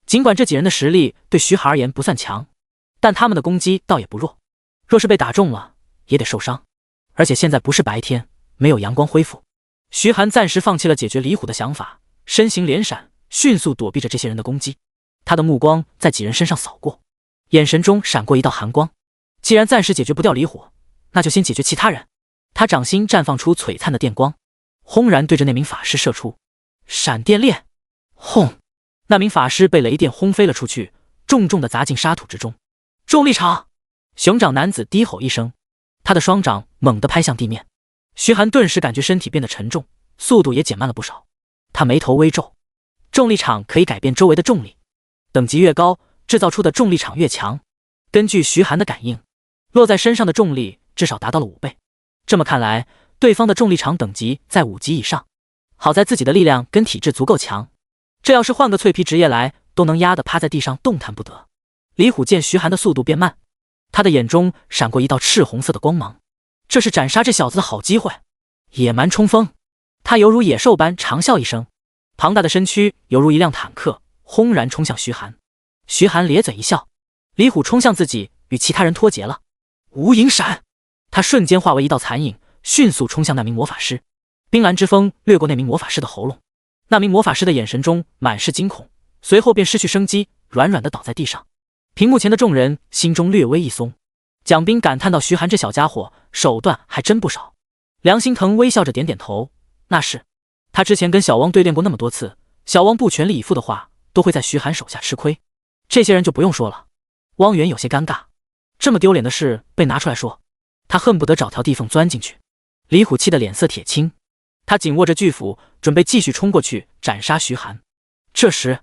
尽管这几人的实力对徐寒而言不算强，但他们的攻击倒也不弱，若是被打中了也得受伤。而且现在不是白天，没有阳光恢复。徐寒暂时放弃了解决李虎的想法，身形连闪，迅速躲避着这些人的攻击。他的目光在几人身上扫过，眼神中闪过一道寒光。既然暂时解决不掉李虎，那就先解决其他人。他掌心绽放出璀璨的电光，轰然对着那名法师射出。闪电链！轰！那名法师被雷电轰飞了出去，重重地砸进沙土之中。重力场！熊掌男子低吼一声，他的双掌猛地拍向地面。徐寒顿时感觉身体变得沉重，速度也减慢了不少。他眉头微皱，重力场可以改变周围的重力，等级越高，制造出的重力场越强。根据徐寒的感应，落在身上的重力至少达到了5倍。这么看来，对方的重力场等级在5级以上。好在自己的力量跟体质足够强，这要是换个脆皮职业来，都能压得趴在地上动弹不得。李虎见徐寒的速度变慢，他的眼中闪过一道赤红色的光芒，这是斩杀这小子的好机会。野蛮冲锋，他犹如野兽般长啸一声，庞大的身躯犹如一辆坦克，轰然冲向徐寒。徐寒咧嘴一笑，李虎冲向自己，与其他人脱节了。无影闪，他瞬间化为一道残影，迅速冲向那名魔法师。冰蓝之风掠过那名魔法师的喉咙，那名魔法师的眼神中满是惊恐，随后便失去生机，软软的倒在地上。屏幕前的众人心中略微一松，蒋斌感叹到徐寒这小家伙手段还真不少。梁心腾微笑着点点头，那是，他之前跟小汪对练过那么多次，小汪不全力以赴的话，都会在徐寒手下吃亏。这些人就不用说了。汪源有些尴尬，这么丢脸的事被拿出来说，他恨不得找条地缝钻进去。李虎气得脸色铁青，他紧握着巨斧，准备继续冲过去斩杀徐寒。这时，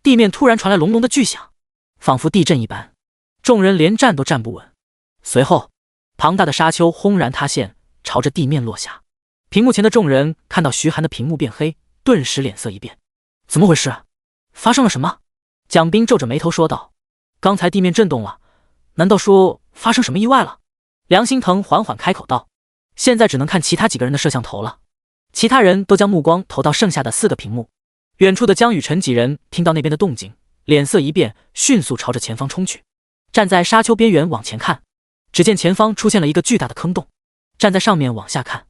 地面突然传来隆隆的巨响，仿佛地震一般，众人连站都站不稳。随后，庞大的沙丘轰然塌陷，朝着地面落下。屏幕前的众人看到徐寒的屏幕变黑，顿时脸色一变。怎么回事？发生了什么？蒋斌皱着眉头说道：“刚才地面震动了，难道说发生什么意外了？”梁心腾缓缓开口道：“现在只能看其他几个人的摄像头了。”其他人都将目光投到剩下的4个屏幕。远处的江雨晨几人听到那边的动静，脸色一变，迅速朝着前方冲去。站在沙丘边缘往前看，只见前方出现了一个巨大的坑洞。站在上面往下看，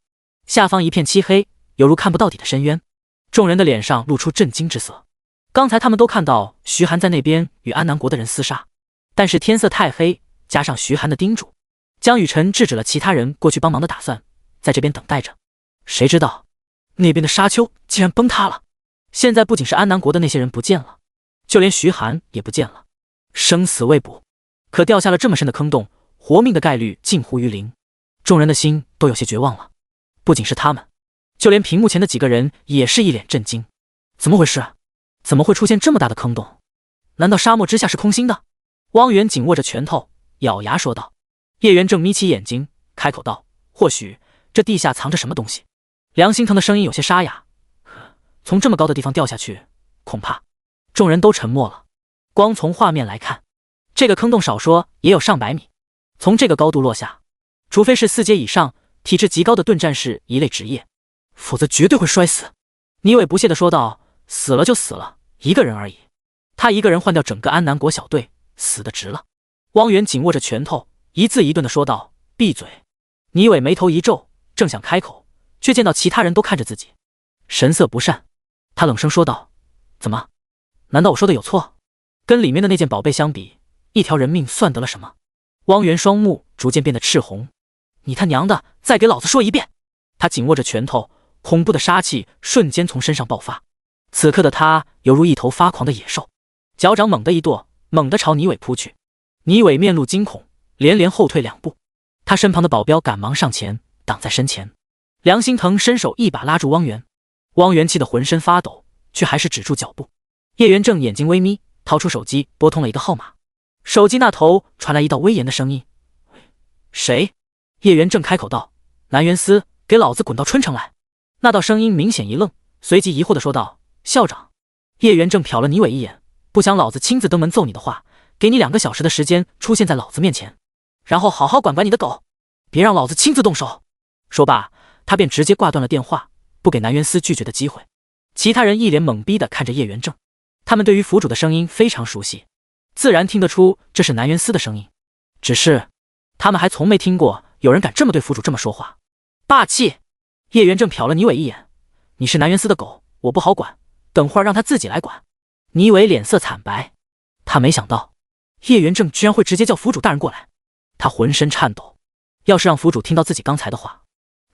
下方一片漆黑，犹如看不到底的深渊。众人的脸上露出震惊之色。刚才他们都看到徐寒在那边与安南国的人厮杀，但是天色太黑，加上徐寒的叮嘱，江雨晨制止了其他人过去帮忙的打算，在这边等待着。谁知道那边的沙丘竟然崩塌了，现在不仅是安南国的那些人不见了，就连徐寒也不见了，生死未卜。可掉下了这么深的坑洞，活命的概率近乎于0。众人的心都有些绝望了。不仅是他们，就连屏幕前的几个人也是一脸震惊。怎么回事？怎么会出现这么大的坑洞？难道沙漠之下是空心的？汪源紧握着拳头，咬牙说道。叶元正眯起眼睛，开口道：“或许这地下藏着什么东西。”梁心腾的声音有些沙哑：“从这么高的地方掉下去，恐怕……”众人都沉默了。光从画面来看，这个坑洞少说也有上百米，从这个高度落下，除非是4阶以上、体质极高的盾战士一类职业，否则绝对会摔死。倪伟不屑地说道：“死了就死了，一个人而已，他一个人换掉整个安南国小队，死得值了。”汪源紧握着拳头，一字一顿地说道：“闭嘴！”倪伟眉头一皱，正想开口，却见到其他人都看着自己，神色不善。他冷声说道：“怎么？难道我说的有错？跟里面的那件宝贝相比，一条人命算得了什么？”汪源双目逐渐变得赤红。你他娘的，再给老子说一遍！他紧握着拳头，恐怖的杀气瞬间从身上爆发。此刻的他犹如一头发狂的野兽，脚掌猛地一跺，猛地朝倪伟扑去。倪伟面露惊恐，连连后退2步。他身旁的保镖赶忙上前，挡在身前。梁心腾伸手一把拉住汪源，汪源气得浑身发抖，却还是止住脚步。叶元正眼睛微眯，掏出手机拨通了一个号码。手机那头传来一道威严的声音：“谁？”叶元正开口道：“南元司，给老子滚到春城来！”那道声音明显一愣，随即疑惑地说道：“校长。”叶元正瞟了倪伟一眼，不想老子亲自登门揍你的话，给你2个小时的时间出现在老子面前，然后好好管管你的狗，别让老子亲自动手。说罢，他便直接挂断了电话，不给南元司拒绝的机会。其他人一脸懵逼地看着叶元正，他们对于府主的声音非常熟悉，自然听得出这是南元司的声音，只是他们还从没听过有人敢这么对府主这么说话，霸气。叶元正瞟了倪伟一眼：“你是南元司的狗，我不好管，等会儿让他自己来管。”倪伟脸色惨白，他没想到叶元正居然会直接叫府主大人过来，他浑身颤抖。要是让府主听到自己刚才的话，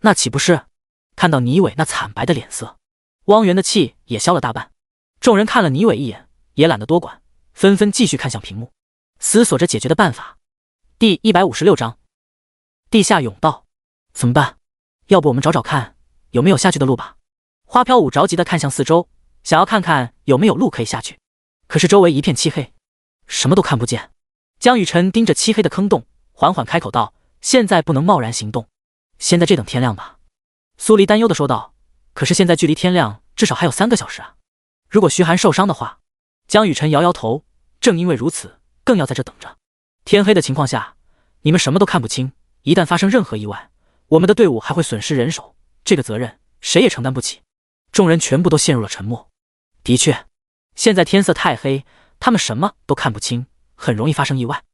那岂不是……看到倪伟那惨白的脸色，汪源的气也消了大半。众人看了倪伟一眼，也懒得多管，纷纷继续看向屏幕，思索着解决的办法。第156章，地下甬道。怎么办？要不我们找找看有没有下去的路吧。花飘舞着急地看向四周，想要看看有没有路可以下去，可是周围一片漆黑，什么都看不见。江雨晨盯着漆黑的坑洞，缓缓开口道：“现在不能贸然行动，先在这等天亮吧。”苏黎担忧地说道：“可是现在距离天亮至少还有3个小时啊，如果徐寒受伤的话……”江雨晨摇摇头，正因为如此，更要在这等着。天黑的情况下，你们什么都看不清，一旦发生任何意外，我们的队伍还会损失人手，这个责任谁也承担不起。众人全部都陷入了沉默。的确，现在天色太黑，他们什么都看不清，很容易发生意外。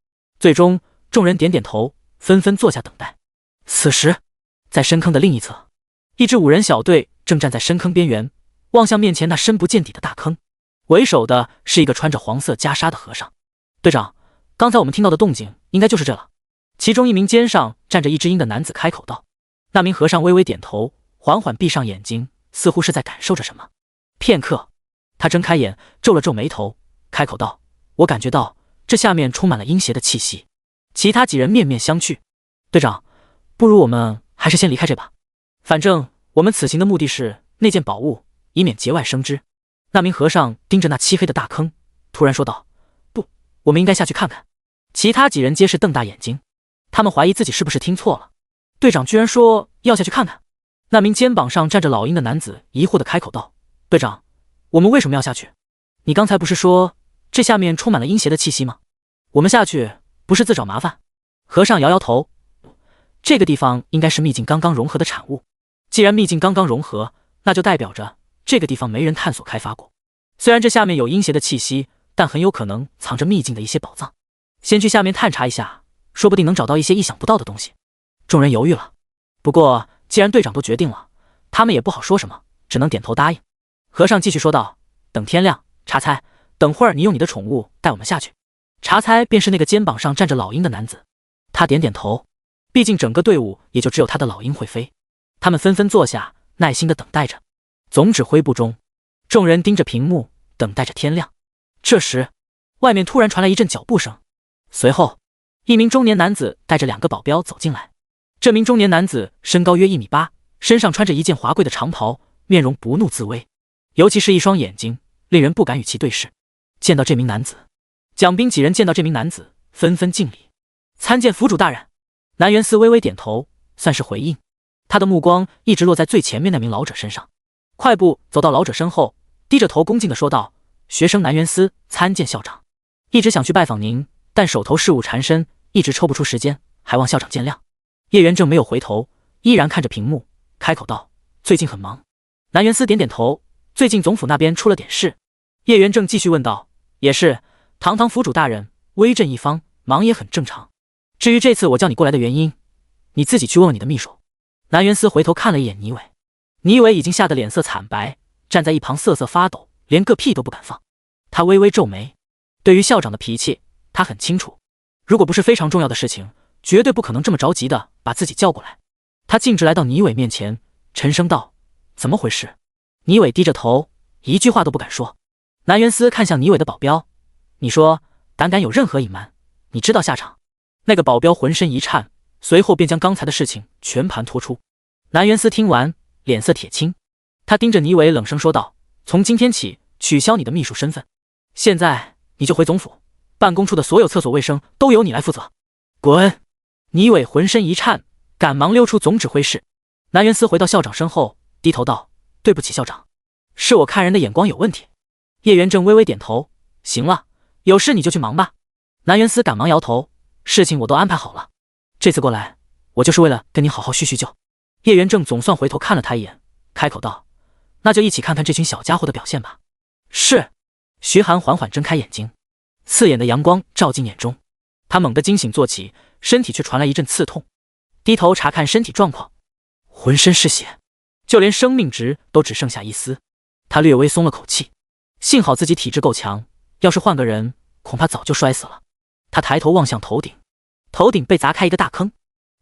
最终，众人点点头，纷纷坐下等待。此时，在深坑的另一侧，一支5人小队正站在深坑边缘，望向面前那深不见底的大坑。为首的是一个穿着黄色袈裟的和尚。队长，刚才我们听到的动静应该就是这了。其中一名肩上站着一只鹰的男子开口道。那名和尚微微点头，缓缓闭上眼睛，似乎是在感受着什么。片刻，他睁开眼，皱了皱眉头，开口道：“我感觉到这下面充满了阴邪的气息。”其他几人面面相觑。队长，不如我们还是先离开这吧，反正我们此行的目的是那件宝物，以免节外生枝。那名和尚盯着那漆黑的大坑，突然说道：“不，我们应该下去看看。”其他几人皆是瞪大眼睛，他们怀疑自己是不是听错了。队长居然说要下去看看。那名肩膀上站着老鹰的男子疑惑地开口道：“队长，我们为什么要下去？你刚才不是说这下面充满了阴邪的气息吗？我们下去不是自找麻烦？”和尚摇摇头：“这个地方应该是秘境刚刚融合的产物。既然秘境刚刚融合，那就代表着这个地方没人探索开发过。虽然这下面有阴邪的气息，但很有可能藏着秘境的一些宝藏。先去下面探查一下，说不定能找到一些意想不到的东西。”众人犹豫了，不过既然队长都决定了，他们也不好说什么，只能点头答应。和尚继续说道：“等天亮，查猜，等会儿你用你的宠物带我们下去。”查猜便是那个肩膀上站着老鹰的男子，他点点头，毕竟整个队伍也就只有他的老鹰会飞。他们纷纷坐下，耐心地等待着。总指挥部中，众人盯着屏幕，等待着天亮。这时，外面突然传来一阵脚步声，随后一名中年男子带着2个保镖走进来。这名中年男子身高约1.8米，身上穿着一件华贵的长袍，面容不怒自威，尤其是一双眼睛，令人不敢与其对视。见到这名男子，蒋兵几人见到这名男子，纷纷敬礼：“参见府主大人。”南元司微微点头，算是回应。他的目光一直落在最前面那名老者身上，快步走到老者身后，低着头恭敬地说道：“学生南元司参见校长，一直想去拜访您，但手头事务缠身，一直抽不出时间，还望校长见谅。”叶元正没有回头，依然看着屏幕，开口道：“最近很忙。”南元司点点头：“最近总府那边出了点事。”叶元正继续问道：“也是，堂堂府主大人，威震一方，忙也很正常。至于这次我叫你过来的原因，你自己去问问你的秘书。”南元司回头看了一眼倪伟，倪伟已经吓得脸色惨白，站在一旁瑟瑟发抖，连个屁都不敢放。他微微皱眉，对于校长的脾气，他很清楚，如果不是非常重要的事情，绝对不可能这么着急的把自己叫过来。他径直来到倪伟面前，沉声道：“怎么回事？”倪伟低着头，一句话都不敢说。南元司看向倪伟的保镖：“你说，胆敢有任何隐瞒，你知道下场。”那个保镖浑身一颤，随后便将刚才的事情全盘托出。南元思听完，脸色铁青，他盯着倪伟冷声说道：“从今天起，取消你的秘书身份，现在你就回总府，办公处的所有厕所卫生都由你来负责。”滚！倪伟浑身一颤，赶忙溜出总指挥室。南元思回到校长身后，低头道：“对不起，校长，是我看人的眼光有问题。”叶元正微微点头：“行了，有事你就去忙吧。”南元思赶忙摇头：“事情我都安排好了，这次过来，我就是为了跟你好好叙叙旧。”叶元正总算回头看了他一眼，开口道：“那就一起看看这群小家伙的表现吧。”是。徐寒缓缓睁开眼睛，刺眼的阳光照进眼中，他猛地惊醒坐起，身体却传来一阵刺痛，低头查看身体状况，浑身是血，就连生命值都只剩下一丝。他略微松了口气，幸好自己体质够强，要是换个人，恐怕早就摔死了。他抬头望向头顶，头顶被砸开一个大坑，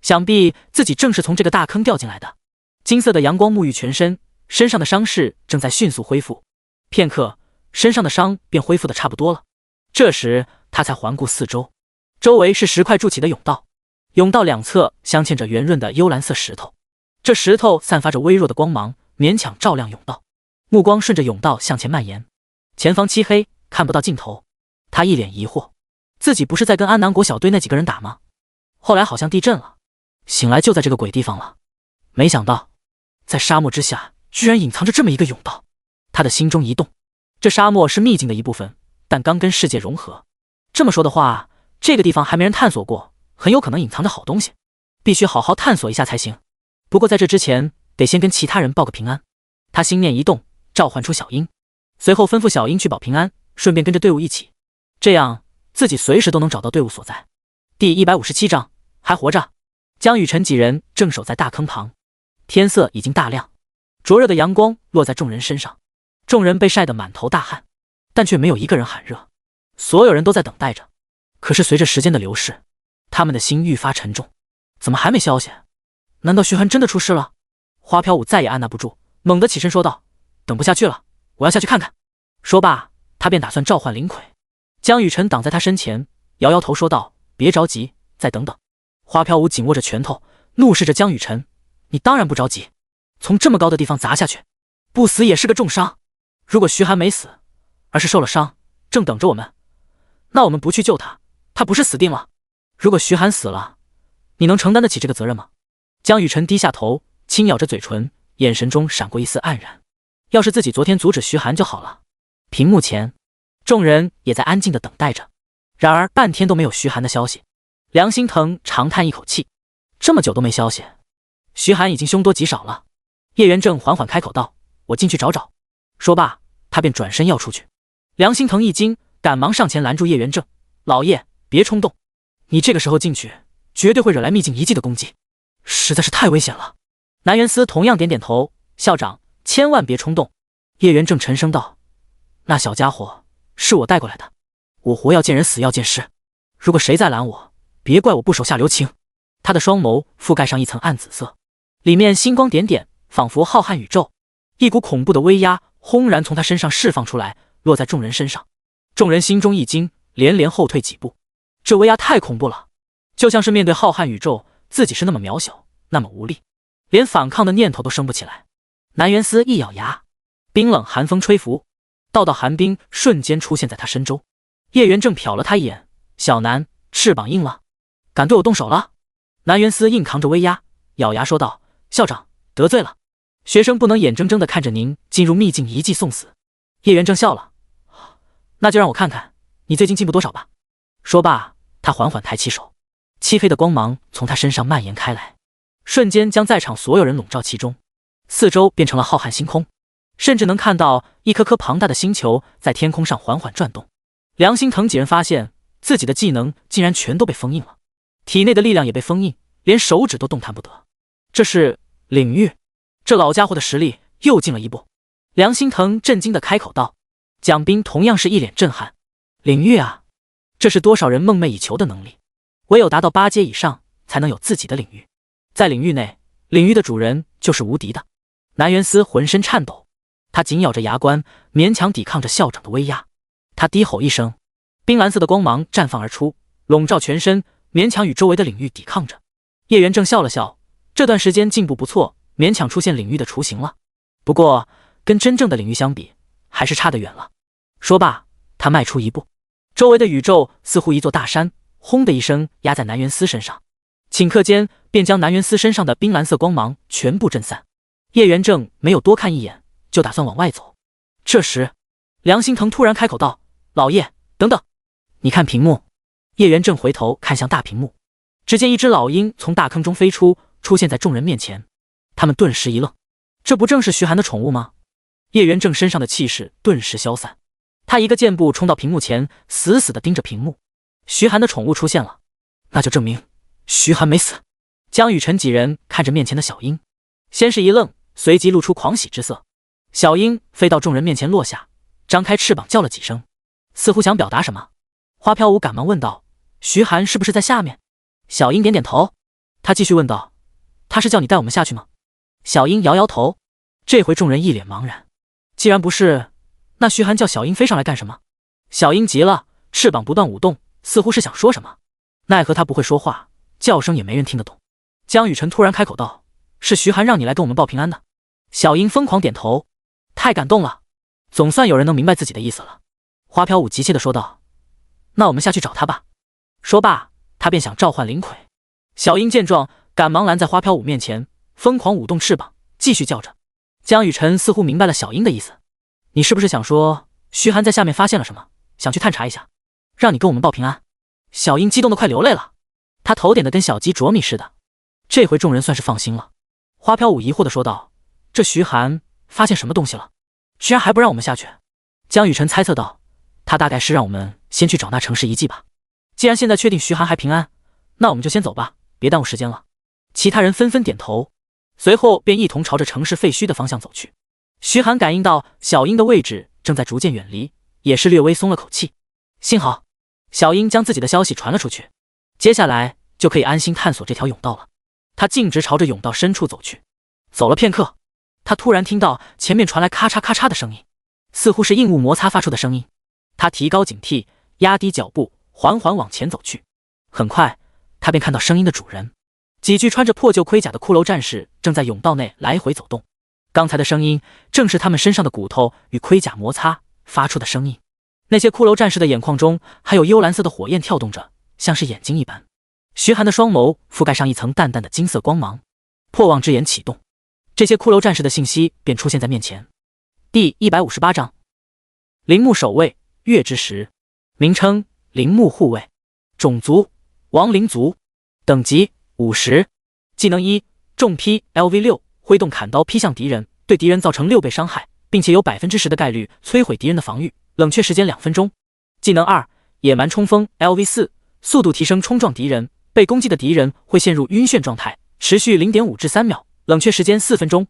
想必自己正是从这个大坑掉进来的。金色的阳光沐浴全身，身上的伤势正在迅速恢复。片刻，身上的伤便恢复的差不多了。这时他才环顾四周，周围是石块筑起的甬道，甬道两侧镶嵌着圆润的幽蓝色石头，这石头散发着微弱的光芒，勉强照亮甬道。目光顺着甬道向前蔓延，前方漆黑，看不到尽头。他一脸疑惑，自己不是在跟安南国小队那几个人打吗？后来好像地震了，醒来就在这个鬼地方了。没想到在沙漠之下居然隐藏着这么一个甬道。他的心中一动，这沙漠是秘境的一部分，但刚跟世界融合，这么说的话，这个地方还没人探索过，很有可能隐藏着好东西，必须好好探索一下才行。不过在这之前，得先跟其他人报个平安。他心念一动，召唤出小樱，随后吩咐小樱去保平安，顺便跟着队伍一起，这样自己随时都能找到队伍所在。第157章，还活着。江雨晨几人正守在大坑旁，天色已经大亮，灼热的阳光落在众人身上，众人被晒得满头大汗，但却没有一个人喊热，所有人都在等待着。可是随着时间的流逝，他们的心愈发沉重。怎么还没消息？难道徐寒真的出事了？花飘舞再也按捺不住，猛地起身说道：“等不下去了，我要下去看看。”说罢，他便打算召唤灵魁。江雨晨挡在他身前，摇摇头说道：“别着急，再等等。”花飘舞紧握着拳头，怒视着江雨晨：“你当然不着急，从这么高的地方砸下去，不死也是个重伤。如果徐寒没死，而是受了伤，正等着我们，那我们不去救他，他不是死定了？如果徐寒死了，你能承担得起这个责任吗？”江雨晨低下头，轻咬着嘴唇，眼神中闪过一丝黯然。要是自己昨天阻止徐寒就好了。屏幕前，众人也在安静地等待着，然而半天都没有徐寒的消息。梁心腾长叹一口气，这么久都没消息，徐寒已经凶多吉少了。叶元正缓缓开口道：“我进去找找。”说罢，他便转身要出去。梁心腾一惊，赶忙上前拦住叶元正：“老叶，别冲动，你这个时候进去，绝对会惹来秘境遗迹的攻击，实在是太危险了。”南元思同样点点头：“校长，千万别冲动。”叶元正沉声道：“那小家伙是我带过来的，我活要见人，死要见尸。如果谁再拦我，别怪我不手下留情。”他的双眸覆盖上一层暗紫色，里面星光点点，仿佛浩瀚宇宙。一股恐怖的威压轰然从他身上释放出来，落在众人身上。众人心中一惊，连连后退几步。这威压太恐怖了，就像是面对浩瀚宇宙，自己是那么渺小，那么无力，连反抗的念头都生不起来。南元思一咬牙，冰冷寒风吹拂，道道寒冰瞬间出现在他身周。叶元正瞟了他一眼：“小南，翅膀硬了，敢对我动手了？”南元思硬扛着威压，咬牙说道：“校长，得罪了，学生不能眼睁睁地看着您进入秘境遗迹送死。”叶元正笑了：“那就让我看看你最近进步多少吧。”说罢，他缓缓抬起手，漆黑的光芒从他身上蔓延开来，瞬间将在场所有人笼罩其中，四周变成了浩瀚星空，甚至能看到一颗颗庞大的星球在天空上缓缓转动。梁心腾几人发现自己的技能竟然全都被封印了，体内的力量也被封印，连手指都动弹不得。这是领域，这老家伙的实力又进了一步。梁心腾震惊地开口道。蒋斌同样是一脸震撼：“领域啊，这是多少人梦寐以求的能力，唯有达到8阶以上才能有自己的领域，在领域内，领域的主人就是无敌的。”南元思浑身颤抖，他紧咬着牙关，勉强抵抗着校长的威压。他低吼一声，冰蓝色的光芒绽放而出，笼罩全身，勉强与周围的领域抵抗着。叶元正笑了笑，这段时间进步不错，勉强出现领域的雏形了。不过跟真正的领域相比，还是差得远了。说罢，他迈出一步，周围的宇宙似乎一座大山，轰的一声压在南辕斯身上，顷刻间便将南辕斯身上的冰蓝色光芒全部震散。叶元正没有多看一眼，就打算往外走。这时，梁心腾突然开口道：“老叶，等等，你看屏幕。”叶元正回头看向大屏幕，只见一只老鹰从大坑中飞出，出现在众人面前。他们顿时一愣，这不正是徐寒的宠物吗？叶元正身上的气势顿时消散，他一个箭步冲到屏幕前，死死地盯着屏幕。徐寒的宠物出现了，那就证明徐寒没死。江雨晨几人看着面前的小鹰，先是一愣，随即露出狂喜之色。小鹰飞到众人面前落下，张开翅膀叫了几声，似乎想表达什么。花飘舞赶忙问道：“徐寒是不是在下面？”小鹰点点头。他继续问道：“他是叫你带我们下去吗？”小鹰摇摇头。这回众人一脸茫然，既然不是，那徐寒叫小鹰飞上来干什么？小鹰急了，翅膀不断舞动，似乎是想说什么，奈何他不会说话，叫声也没人听得懂。江雨晨突然开口道：“是徐寒让你来跟我们报平安的。”小鹰疯狂点头，太感动了，总算有人能明白自己的意思了。花飘舞急切地说道：“那我们下去找他吧。”说罢，他便想召唤灵魁。小鹰见状，赶忙拦在花飘舞面前，疯狂舞动翅膀，继续叫着。江雨晨似乎明白了小鹰的意思：“你是不是想说徐寒在下面发现了什么，想去探查一下，让你跟我们报平安？”小鹰激动得快流泪了，他头点得跟小鸡啄米似的。这回众人算是放心了。花飘舞疑惑地说道：“这徐寒发现什么东西了，居然还不让我们下去？”江雨晨猜测道：“他大概是让我们先去找那城市遗迹吧。既然现在确定徐寒还平安，那我们就先走吧，别耽误时间了。”其他人纷纷点头，随后便一同朝着城市废墟的方向走去。徐寒感应到小鹰的位置正在逐渐远离，也是略微松了口气。幸好小鹰将自己的消息传了出去，接下来就可以安心探索这条甬道了。他径直朝着甬道深处走去。走了片刻，他突然听到前面传来咔嚓咔嚓的声音，似乎是硬物摩擦发出的声音。他提高警惕，压低脚步，缓缓往前走去。很快，他便看到声音的主人，几具穿着破旧盔甲的骷髅战士正在甬道内来回走动。刚才的声音正是他们身上的骨头与盔甲摩擦发出的声音。那些骷髅战士的眼眶中还有幽蓝色的火焰跳动着，像是眼睛一般。徐寒的双眸覆盖上一层淡淡的金色光芒，破望之眼启动，这些骷髅战士的信息便出现在面前。第158章陵墓守卫月之石，名称陵墓护卫，种族亡灵族，等级50，技能1，重劈 LV6， 挥动砍刀劈向敌人，对敌人造成6倍伤害，并且有 10% 的概率摧毁敌人的防御，冷却时间2分钟。技能2，野蛮冲锋 LV4， 速度提升，冲撞敌人，被攻击的敌人会陷入晕眩状态，持续 0.5 至3秒，冷却时间4分钟。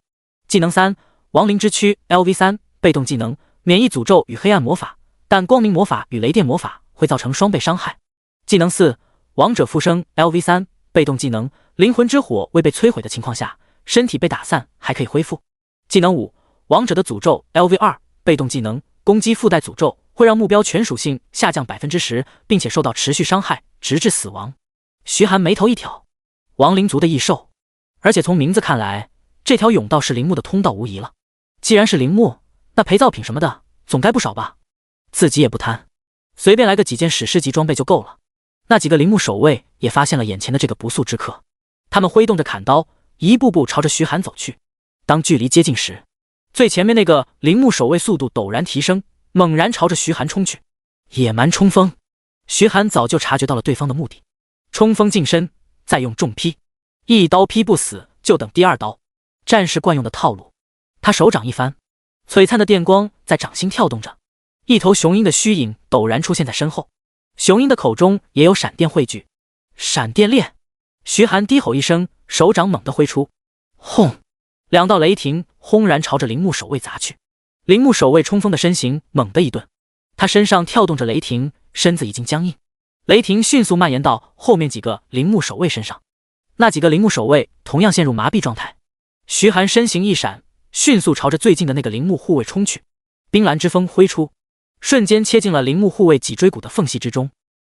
技能3，亡灵之躯 LV3， 被动技能，免疫诅咒与黑暗魔法，但光明魔法与雷电魔法会造成双倍伤害。技能4，王者复生 LV3， 被动技能，灵魂之火未被摧毁的情况下，身体被打散还可以恢复。技能5，王者的诅咒 LV2， 被动技能，攻击附带诅咒，会让目标全属性下降 10%， 并且受到持续伤害直至死亡。徐寒眉头一挑，亡灵族的异兽，而且从名字看来，这条甬道是陵墓的通道无疑了。既然是陵墓，那陪葬品什么的总该不少吧？自己也不贪，随便来个几件史诗级装备就够了。那几个陵墓守卫也发现了眼前的这个不速之客，他们挥动着砍刀，一步步朝着徐寒走去。当距离接近时，最前面那个陵墓守卫速度陡然提升，猛然朝着徐寒冲去。野蛮冲锋，徐寒早就察觉到了对方的目的，冲锋近身，再用重劈，一刀劈不死就等第二刀，战士惯用的套路。他手掌一翻，璀璨的电光在掌心跳动着，一头雄鹰的虚影陡然出现在身后，雄鹰的口中也有闪电汇聚。闪电链！徐寒低吼一声，手掌猛地挥出，轰！两道雷霆轰然朝着陵墓守卫砸去。陵墓守卫冲锋的身形猛地一顿，他身上跳动着雷霆，身子已经僵硬。雷霆迅速蔓延到后面几个陵墓守卫身上，那几个陵墓守卫同样陷入麻痹状态。徐寒身形一闪，迅速朝着最近的那个陵墓护卫冲去，冰蓝之风挥出，瞬间切进了陵墓护卫脊椎骨的缝隙之中。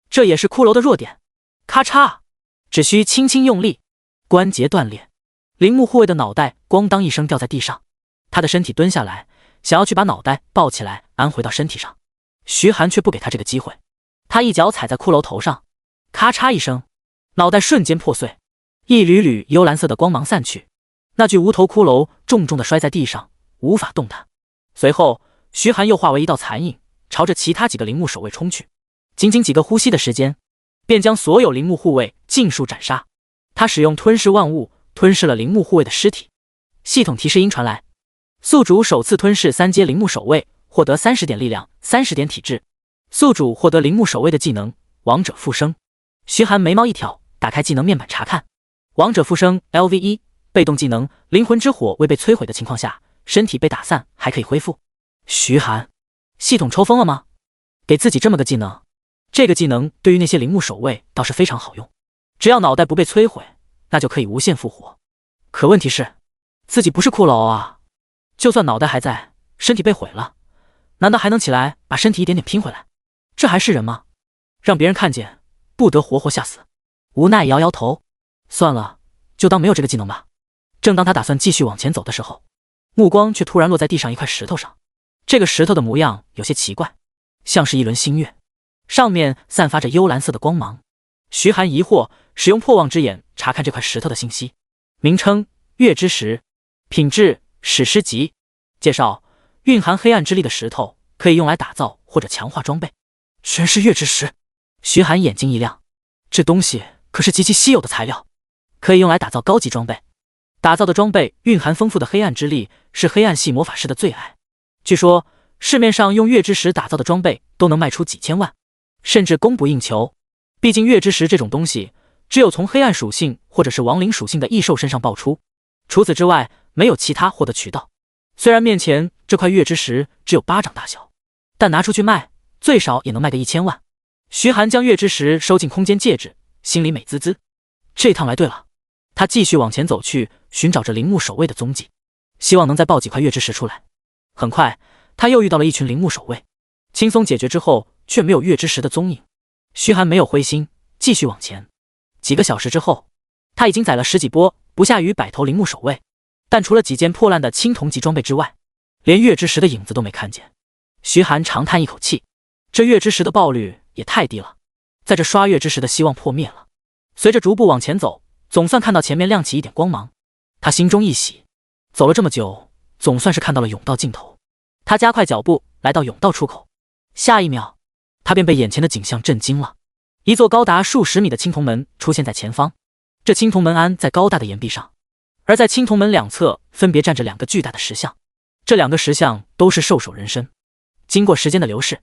这也是骷髅的弱点。咔嚓，只需轻轻用力，关节断裂，铃木护卫的脑袋咣当一声掉在地上，他的身体蹲下来，想要去把脑袋抱起来安回到身体上，徐寒却不给他这个机会。他一脚踩在骷髅头上，咔嚓一声，脑袋瞬间破碎，一缕缕幽蓝色的光芒散去，那具无头骷髅重重地摔在地上，无法动弹。随后，徐寒又化为一道残影，朝着其他几个铃木守卫冲去。仅仅几个呼吸的时间，便将所有铃木护卫尽数斩杀。他使用吞噬万物，吞噬了铃木护卫的尸体。系统提示音传来：宿主首次吞噬3阶铃木守卫，获得30点力量，30点体质。宿主获得铃木守卫的技能王者复生。徐寒眉毛一挑，打开技能面板查看。王者复生 LV1， 被动技能灵魂之火未被摧毁的情况下，身体被打散还可以恢复。徐寒，系统抽风了吗？给自己这么个技能，这个技能对于那些铃木守卫倒是非常好用，只要脑袋不被摧毁，那就可以无限复活。可问题是，自己不是骷髅啊，就算脑袋还在，身体被毁了，难道还能起来把身体一点点拼回来？这还是人吗？让别人看见，不得活活吓死。无奈摇摇头，算了，就当没有这个技能吧。正当他打算继续往前走的时候，目光却突然落在地上一块石头上。这个石头的模样有些奇怪，像是一轮新月，上面散发着幽蓝色的光芒。徐寒疑惑，使用破望之眼查看这块石头的信息。名称：月之石，品质：史诗级。介绍：蕴含黑暗之力的石头，可以用来打造或者强化装备。全是月之石，徐寒眼睛一亮，这东西可是极其稀有的材料，可以用来打造高级装备。打造的装备蕴含丰富的黑暗之力，是黑暗系魔法师的最爱。据说市面上用月之石打造的装备都能卖出几千万，甚至供不应求。毕竟月之石这种东西，只有从黑暗属性或者是亡灵属性的异兽身上爆出，除此之外没有其他获得渠道。虽然面前这块月之石只有巴掌大小，但拿出去卖，最少也能卖个1000万。徐寒将月之石收进空间戒指，心里美滋滋。这趟来对了。他继续往前走去，寻找着铃木守卫的踪迹，希望能再爆几块月之石出来。很快，他又遇到了一群铃木守卫，轻松解决之后，却没有月之石的踪影。徐寒没有灰心，继续往前。几个小时之后，他已经宰了10几波不下于100头铃木守卫，但除了几件破烂的青铜级装备之外，连月之石的影子都没看见。徐寒长叹一口气，这月之石的爆率也太低了，在这刷月之石的希望破灭了。随着逐步往前走，总算看到前面亮起一点光芒，他心中一喜，走了这么久，总算是看到了甬道尽头。他加快脚步来到甬道出口，下一秒，他便被眼前的景象震惊了。一座高达数十米的青铜门出现在前方，这青铜门安在高大的岩壁上，而在青铜门两侧分别站着2个巨大的石像，这2个石像都是兽首人身。经过时间的流逝，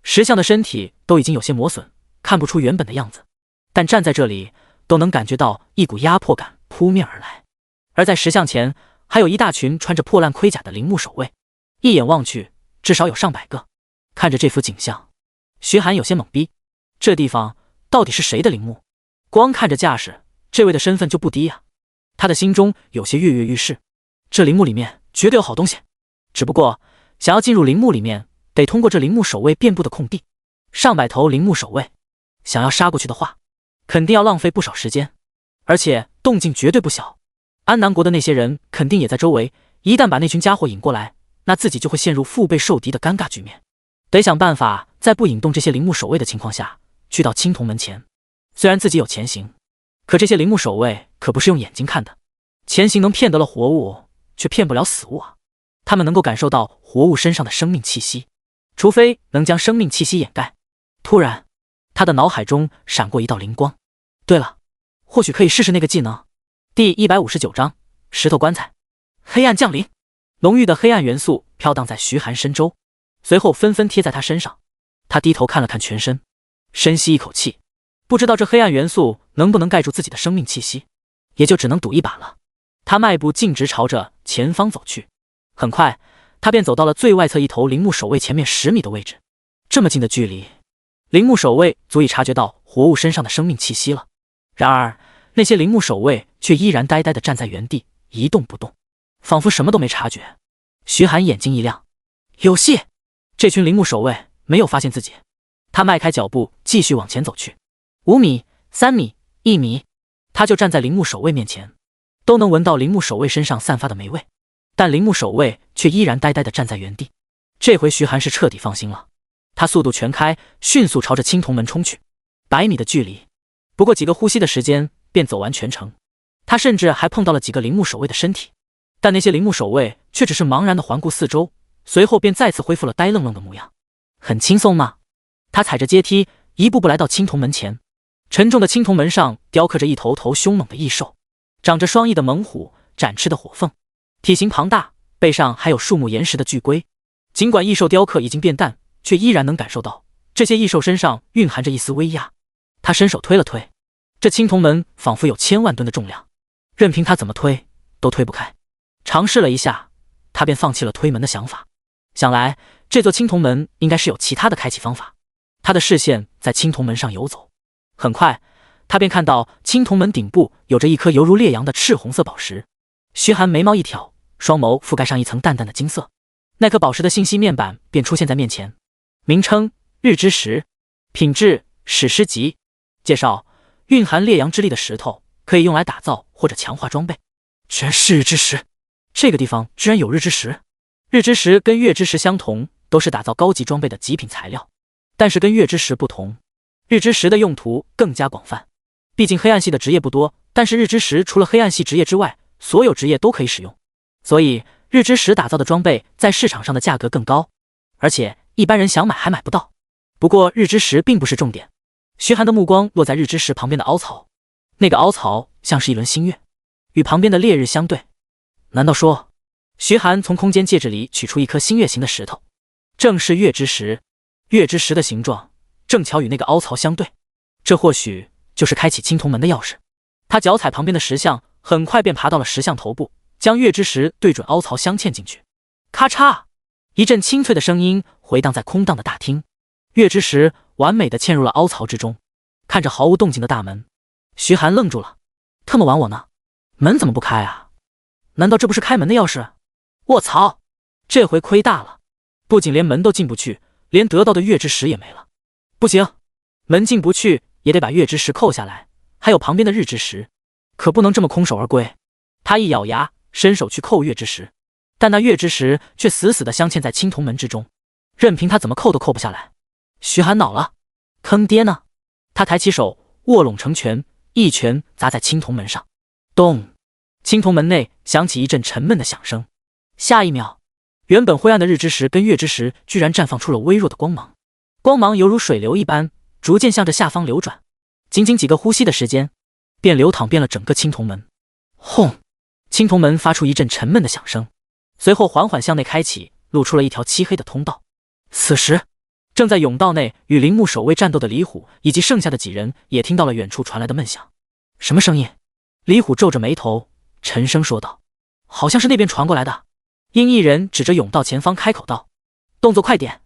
石像的身体都已经有些磨损，看不出原本的样子，但站在这里都能感觉到一股压迫感扑面而来。而在石像前还有一大群穿着破烂盔甲的铃木守卫，一眼望去至少有上百个。看着这幅景象，徐寒有些懵逼，这地方到底是谁的陵墓？光看着架势，这位的身份就不低啊。他的心中有些跃跃欲试，这陵墓里面绝对有好东西，只不过想要进入陵墓里面，得通过这陵墓守卫遍布的空地，上百头陵墓守卫，想要杀过去的话，肯定要浪费不少时间，而且动静绝对不小。安南国的那些人肯定也在周围，一旦把那群家伙引过来，那自己就会陷入腹背受敌的尴尬局面。得想办法在不引动这些陵墓守卫的情况下，去到青铜门前。虽然自己有前行，可这些陵墓守卫可不是用眼睛看的，前行能骗得了活物，却骗不了死物啊。他们能够感受到活物身上的生命气息，除非能将生命气息掩盖。突然，他的脑海中闪过一道灵光。对了，或许可以试试那个技能。第159章石头棺材。黑暗降临，浓郁的黑暗元素飘荡在徐寒身周，随后纷纷贴在他身上。他低头看了看全身，深吸一口气，不知道这黑暗元素能不能盖住自己的生命气息，也就只能赌一把了。他迈步径直朝着前方走去，很快他便走到了最外侧一头陵墓守卫前面10米的位置。这么近的距离，陵墓守卫足以察觉到活物身上的生命气息了。然而那些陵墓守卫却依然呆呆地站在原地一动不动，仿佛什么都没察觉。徐寒眼睛一亮，有戏！这群陵墓守卫没有发现自己，他迈开脚步继续往前走去。5米、3米、1米，他就站在陵墓守卫面前。都能闻到铃木守卫身上散发的霉味，但铃木守卫却依然呆呆地站在原地。这回徐寒是彻底放心了，他速度全开，迅速朝着青铜门冲去。100米的距离，不过几个呼吸的时间便走完全程。他甚至还碰到了几个铃木守卫的身体，但那些铃木守卫却只是茫然地环顾四周，随后便再次恢复了呆愣愣的模样。很轻松吗？他踩着阶梯一步步来到青铜门前。沉重的青铜门上雕刻着一头头凶猛的异兽，长着双翼的猛虎，展翅的火凤，体型庞大，背上还有树木岩石的巨龟。尽管异兽雕刻已经变淡，却依然能感受到这些异兽身上蕴含着一丝威压。他伸手推了推，这青铜门仿佛有1000万吨的重量，任凭他怎么推都推不开。尝试了一下，他便放弃了推门的想法。想来这座青铜门应该是有其他的开启方法。他的视线在青铜门上游走，很快他便看到青铜门顶部有着一颗犹如烈阳的赤红色宝石。徐寒眉毛一挑，双眸覆盖上一层淡淡的金色，那颗宝石的信息面板便出现在面前。名称：日之石，品质：史诗级。介绍：蕴含烈阳之力的石头，可以用来打造或者强化装备。居然是日之石，这个地方居然有日之石。日之石跟月之石相同，都是打造高级装备的极品材料，但是跟月之石不同，日之石的用途更加广泛。毕竟黑暗系的职业不多，但是日之石除了黑暗系职业之外，所有职业都可以使用，所以日之石打造的装备在市场上的价格更高，而且一般人想买还买不到。不过日之石并不是重点，徐寒的目光落在日之石旁边的凹槽，那个凹槽像是一轮新月，与旁边的烈日相对。难道说，徐寒从空间戒指里取出一颗新月形的石头，正是月之石。月之石的形状正巧与那个凹槽相对，这或许就是开启青铜门的钥匙。他脚踩旁边的石像，很快便爬到了石像头部，将月之石对准凹槽镶嵌进去。咔嚓，一阵清脆的声音回荡在空荡的大厅，月之石完美的嵌入了凹槽之中。看着毫无动静的大门，徐寒愣住了。特么玩我呢？门怎么不开啊？难道这不是开门的钥匙？卧槽，这回亏大了，不仅连门都进不去，连得到的月之石也没了。不行，门进不去也得把月之石扣下来，还有旁边的日之石，可不能这么空手而归。他一咬牙，伸手去扣月之石，但那月之石却死死地镶嵌在青铜门之中，任凭他怎么扣都扣不下来。徐寒恼了，坑爹呢！他抬起手，握拢成拳，一拳砸在青铜门上。咚！青铜门内响起一阵沉闷的响声。下一秒，原本灰暗的日之石跟月之石居然绽放出了微弱的光芒，光芒犹如水流一般，逐渐向着下方流转。仅仅几个呼吸的时间，便流淌遍了整个青铜门。轰！青铜门发出一阵沉闷的响声，随后缓缓向内开启，露出了一条漆黑的通道。此时，正在甬道内与铃木守卫战斗的李虎以及剩下的几人也听到了远处传来的闷响。什么声音？李虎皱着眉头，沉声说道：“好像是那边传过来的。”鹰一人指着甬道前方开口道：“动作快点，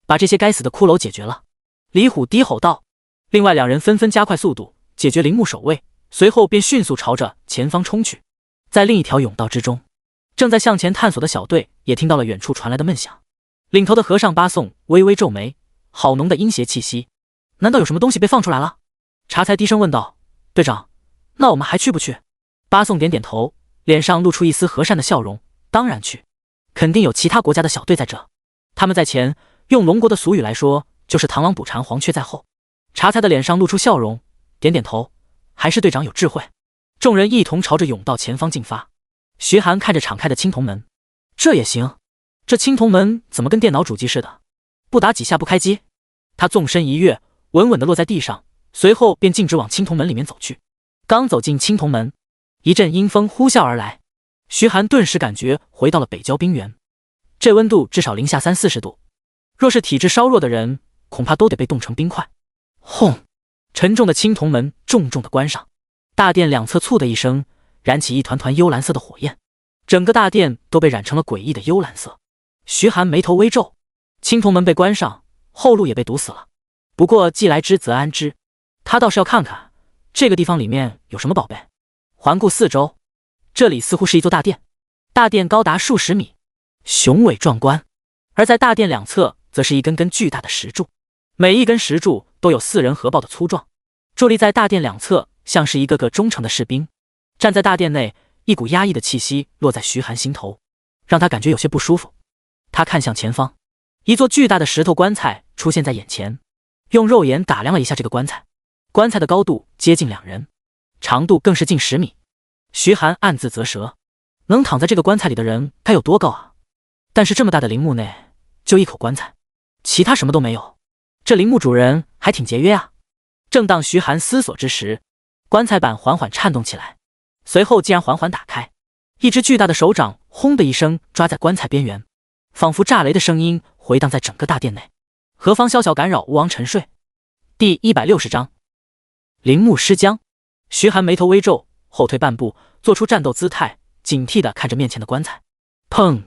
把这些该死的骷髅解决了。”李虎低吼道。另外2人纷纷加快速度，解决铃木守卫，随后便迅速朝着前方冲去。在另一条甬道之中，正在向前探索的小队也听到了远处传来的闷响。领头的和尚八颂微微皱眉，好浓的阴邪气息，难道有什么东西被放出来了？茶才低声问道：“队长，那我们还去不去？”八颂点点头，脸上露出一丝和善的笑容：“当然去，肯定有其他国家的小队在这，他们在前，用龙国的俗语来说，就是螳螂捕蝉，黄雀在后。”茶才的脸上露出笑容，点点头：“还是队长有智慧。”众人一同朝着甬道前方进发。徐寒看着敞开的青铜门，这也行？这青铜门怎么跟电脑主机似的，不打几下不开机？他纵身一跃，稳稳地落在地上，随后便径直往青铜门里面走去。刚走进青铜门，一阵阴风呼啸而来，徐寒顿时感觉回到了北郊冰原，这温度至少零下30-40度，若是体质稍弱的人，恐怕都得被冻成冰块。轰！沉重的青铜门重重地关上，大殿两侧“嗖”的一声，燃起一团团幽蓝色的火焰，整个大殿都被染成了诡异的幽蓝色。徐寒眉头微皱，青铜门被关上，后路也被堵死了。不过既来之则安之，他倒是要看看这个地方里面有什么宝贝。环顾四周，这里似乎是一座大殿，大殿高达数十米，雄伟壮观。而在大殿两侧则是一根根巨大的石柱，每一根石柱都有4人合抱的粗壮，伫立在大殿两侧，像是一个个忠诚的士兵。站在大殿内，一股压抑的气息落在徐寒心头，让他感觉有些不舒服。他看向前方，一座巨大的石头棺材出现在眼前，用肉眼打量了一下这个棺材，棺材的高度接近2人，长度更是近10米。徐寒暗自啧舌，能躺在这个棺材里的人该有多高啊？但是这么大的陵墓内，就一口棺材，其他什么都没有，这陵墓主人还挺节约啊。正当徐寒思索之时，棺材板缓缓颤动起来，随后竟然缓缓打开，一只巨大的手掌轰的一声抓在棺材边缘，仿佛炸雷的声音回荡在整个大殿内。何方宵小干扰吾王沉睡。第160章陵墓尸僵。徐寒眉头微皱，后退半步，做出战斗姿态，警惕地看着面前的棺材。砰！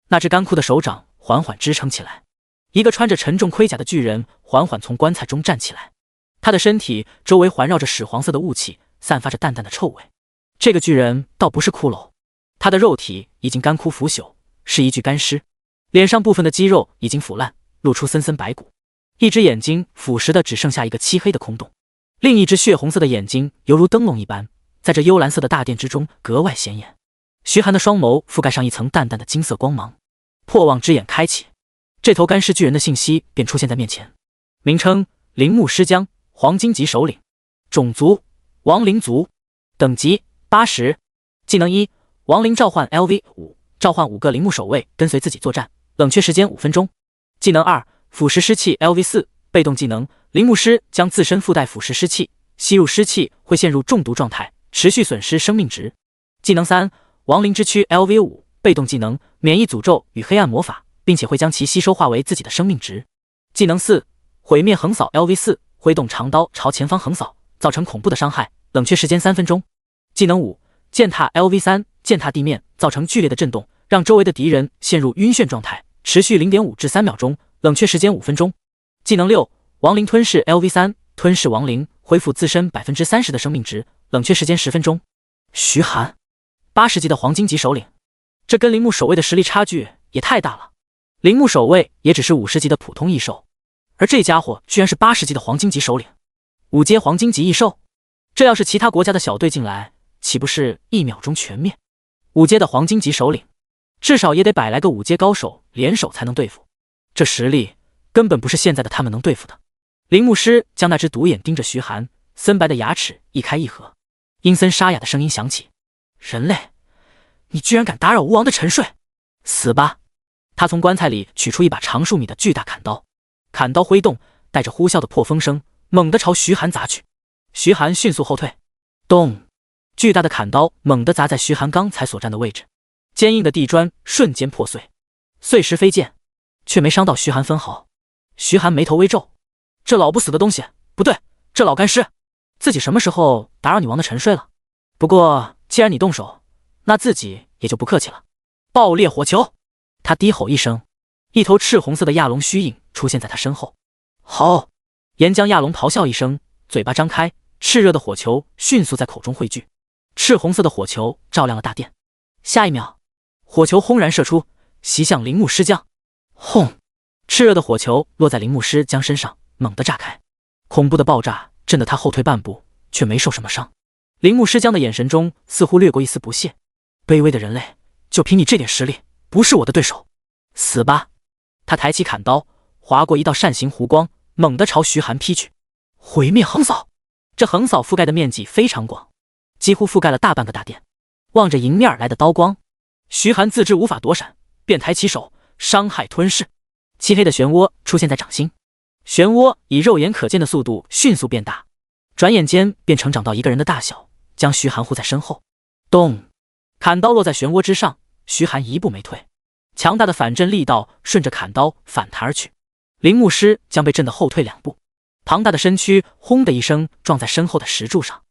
那只干枯的手掌缓缓支撑起来，一个穿着沉重盔甲的巨人缓缓从棺材中站起来，他的身体周围环绕着屎黄色的雾气，散发着淡淡的臭味。这个巨人倒不是骷髅，他的肉体已经干枯腐朽，是一具干尸，脸上部分的肌肉已经腐烂，露出森森白骨，一只眼睛腐蚀的只剩下一个漆黑的空洞，另一只血红色的眼睛犹如灯笼一般，在这幽蓝色的大殿之中格外显眼。徐寒的双眸覆盖上一层淡淡的金色光芒，破望之眼开启，这头干尸巨人的信息便出现在面前。名称：陵墓尸僵，黄金级首领，种族：亡灵族，等级80，技能1：亡灵召唤 LV5，召唤5个陵墓守卫跟随自己作战，冷却时间5分钟。技能2：腐蚀尸气 LV4，被动技能，陵墓师将自身附带腐蚀尸气，吸入尸气会陷入中毒状态，持续损失生命值。技能3：亡灵之躯 LV5，被动技能，免疫诅咒与黑暗魔法，并且会将其吸收化为自己的生命值。技能4：毁灭横扫 LV4，挥动长刀朝前方横扫，造成恐怖的伤害，冷却时间3分钟。技能5：践踏 LV3，践踏地面，造成剧烈的震动，让周围的敌人陷入晕眩状态，持续 0.5 至3秒钟，冷却时间5分钟。技能6：亡灵吞噬 LV3，吞噬亡灵，恢复自身 30% 的生命值，冷却时间10分钟。徐寒，80级的黄金级首领，这跟陵墓守卫的实力差距也太大了。陵墓守卫也只是50级的普通异兽，而这家伙居然是80级的黄金级首领，5阶黄金级异兽，这要是其他国家的小队进来，岂不是1秒钟全灭？5阶的黄金级首领，至少也得100来个5阶高手联手才能对付，这实力根本不是现在的他们能对付的。陵墓师将那只独眼盯着徐寒，森白的牙齿一开一合，阴森沙哑的声音响起：人类，你居然敢打扰吾王的沉睡，死吧！他从棺材里取出一把长数米的巨大砍刀，砍刀挥动，带着呼啸的破风声，猛地朝徐寒砸去。徐寒迅速后退，咚！巨大的砍刀猛地砸在徐寒刚才所站的位置，坚硬的地砖瞬间破碎，碎石飞溅，却没伤到徐寒分毫。徐寒眉头微皱，这老不死的东西，不对，这老干尸，自己什么时候打扰你王的沉睡了？不过既然你动手，那自己也就不客气了。爆裂火球！他低吼一声，一头赤红色的亚龙虚影出现在他身后。好！岩浆亚龙咆哮一声，嘴巴张开，炽热的火球迅速在口中汇聚，赤红色的火球照亮了大殿。下一秒，火球轰然射出，袭向陵墓尸僵。轰！炽热的火球落在陵墓尸僵身上，猛地炸开，恐怖的爆炸震得他后退半步，却没受什么伤。陵墓尸僵的眼神中似乎掠过一丝不屑，卑微的人类，就凭你这点实力，不是我的对手，死吧！他抬起砍刀，划过一道扇形弧光，猛地朝徐寒劈去。毁灭横扫！这横扫覆盖的面积非常广，几乎覆盖了大半个大殿。望着迎面而来的刀光，徐寒自知无法躲闪，便抬起手，伤害吞噬。漆黑的漩涡出现在掌心，漩涡以肉眼可见的速度迅速变大，转眼间便成长到一个人的大小，将徐寒护在身后。咚！砍刀落在漩涡之上，徐寒一步没退，强大的反震力道顺着砍刀反弹而去，陵墓师将被震得后退2步，庞大的身躯轰的一声撞在身后的石柱上，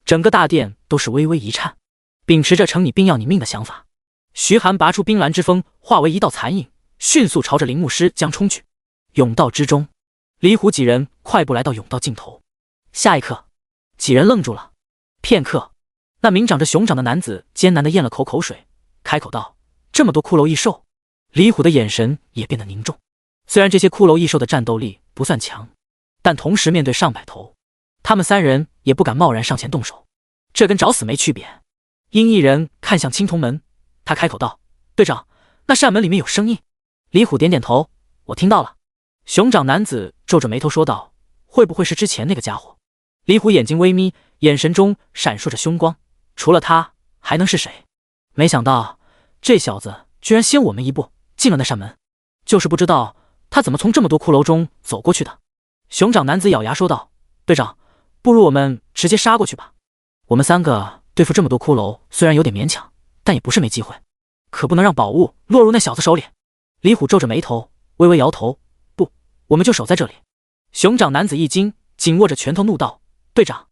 整个大殿都是微微一颤。秉持着成你病要你命的想法，徐寒拔出冰蓝之风，化为一道残影，迅速朝着陵墓师将冲去。甬道之中，李虎几人快步来到甬道尽头。下一刻，几人愣住了。片刻，那名长着熊掌的男子艰难地咽了口水，开口道：这么多骷髅异兽。李虎的眼神也变得凝重。虽然这些骷髅异兽的战斗力不算强，但同时面对上百头，他们3人也不敢贸然上前动手，这跟找死没区别。鹰翼人看向青铜门，他开口道：“队长，那扇门里面有声音。”李虎点点头：“我听到了。”熊掌男子皱着眉头说道：“会不会是之前那个家伙？”李虎眼睛微眯，眼神中闪烁着凶光。除了他，还能是谁？没想到这小子居然先我们一步进了那扇门，就是不知道他怎么从这么多骷髅中走过去的。熊掌男子咬牙说道：“队长，不如我们直接杀过去吧。我们3个对付这么多骷髅，虽然有点勉强，但也不是没机会。可不能让宝物落入那小子手里。”李虎皱着眉头，微微摇头：“不，我们就守在这里。”熊掌男子一惊，紧握着拳头怒道：“队长，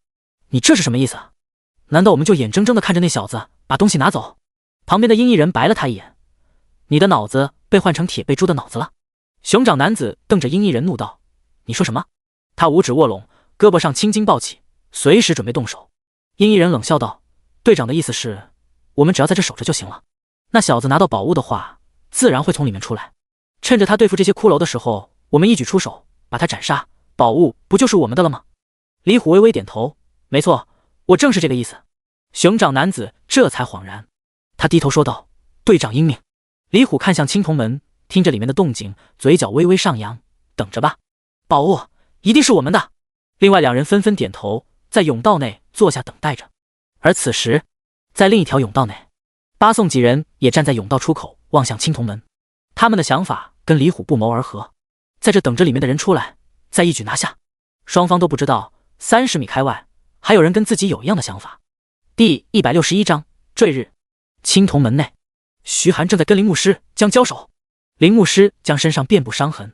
你这是什么意思？难道我们就眼睁睁地看着那小子把东西拿走？”旁边的鹰翼人白了他一眼：“你的脑子被换成铁背猪的脑子了？”熊掌男子瞪着鹰翼人怒道：“你说什么？”他五指握拢，胳膊上青筋暴起，随时准备动手。鹰翼人冷笑道：“队长的意思是，我们只要在这守着就行了。那小子拿到宝物的话，自然会从里面出来。趁着他对付这些骷髅的时候，我们一举出手，把他斩杀，宝物不就是我们的了吗？”李虎微微点头：“没错，我正是这个意思。”熊掌男子这才恍然，他低头说道：“队长英明。”李虎看向青铜门，听着里面的动静，嘴角微微上扬：“等着吧，宝物一定是我们的。”另外2人纷纷点头，在甬道内坐下等待着。而此时，在另一条甬道内，八宋几人也站在甬道出口，望向青铜门。他们的想法跟李虎不谋而合，在这等着里面的人出来，再一举拿下。双方都不知道30米开外还有人跟自己有一样的想法。第161章坠日。青铜门内，徐寒正在跟灵牧师将交手。灵牧师将身上遍布伤痕，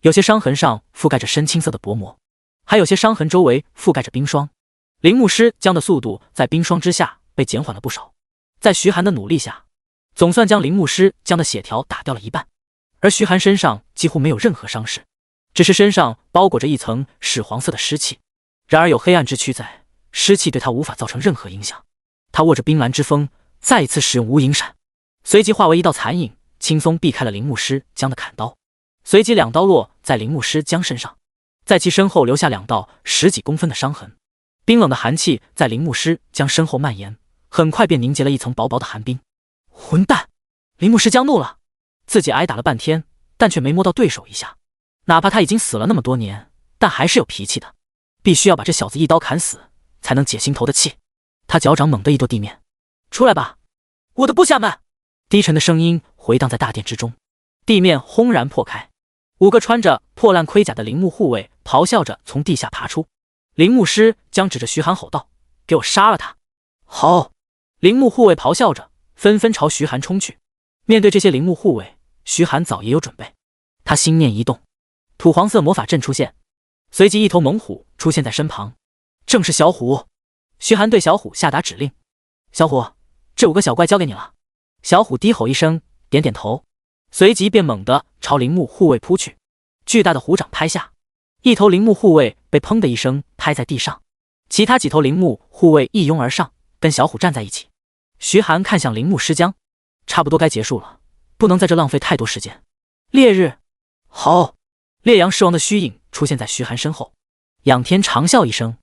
有些伤痕上覆盖着深青色的薄膜，还有些伤痕周围覆盖着冰霜。灵牧师将的速度在冰霜之下被减缓了不少，在徐寒的努力下，总算将灵牧师将的血条打掉了一半。而徐寒身上几乎没有任何伤势，只是身上包裹着一层屎黄色的湿气。然而有黑暗之躯在，湿气对他无法造成任何影响。他握着冰蓝之锋，再一次使用无影闪，随即化为一道残影，轻松避开了灵牧师将的砍刀。随即2刀落在灵牧师将身上，在其身后留下2道10几公分的伤痕。冰冷的寒气在灵牧师将身后蔓延，很快便凝结了一层薄薄的寒冰。混蛋！灵牧师将怒了，自己挨打了半天，但却没摸到对手一下。哪怕他已经死了那么多年，但还是有脾气的，必须要把这小子一刀砍死，才能解心头的气。他脚掌猛地一跺地面：“出来吧，我的部下们！”低沉的声音回荡在大殿之中，地面轰然破开，5个穿着破烂盔甲的陵墓护卫咆哮着从地下爬出。陵牧师将指着徐寒吼道：“给我杀了他！”好！陵墓护卫咆哮着，纷纷朝徐寒冲去。面对这些陵墓护卫，徐寒早也有准备。他心念一动，土黄色魔法阵出现，随即一头猛虎出现在身旁，正是小虎。徐寒对小虎下达指令：“小虎，这5个小怪交给你了。”小虎低吼一声，点点头，随即便猛地朝陵墓护卫扑去。巨大的虎掌拍下，一头陵墓护卫被砰的一声拍在地上，其他几头陵墓护卫一拥而上，跟小虎站在一起。徐寒看向陵墓尸僵，差不多该结束了，不能在这浪费太多时间。烈日，好！烈阳狮王的虚影出现在徐寒身后，仰天长啸一声，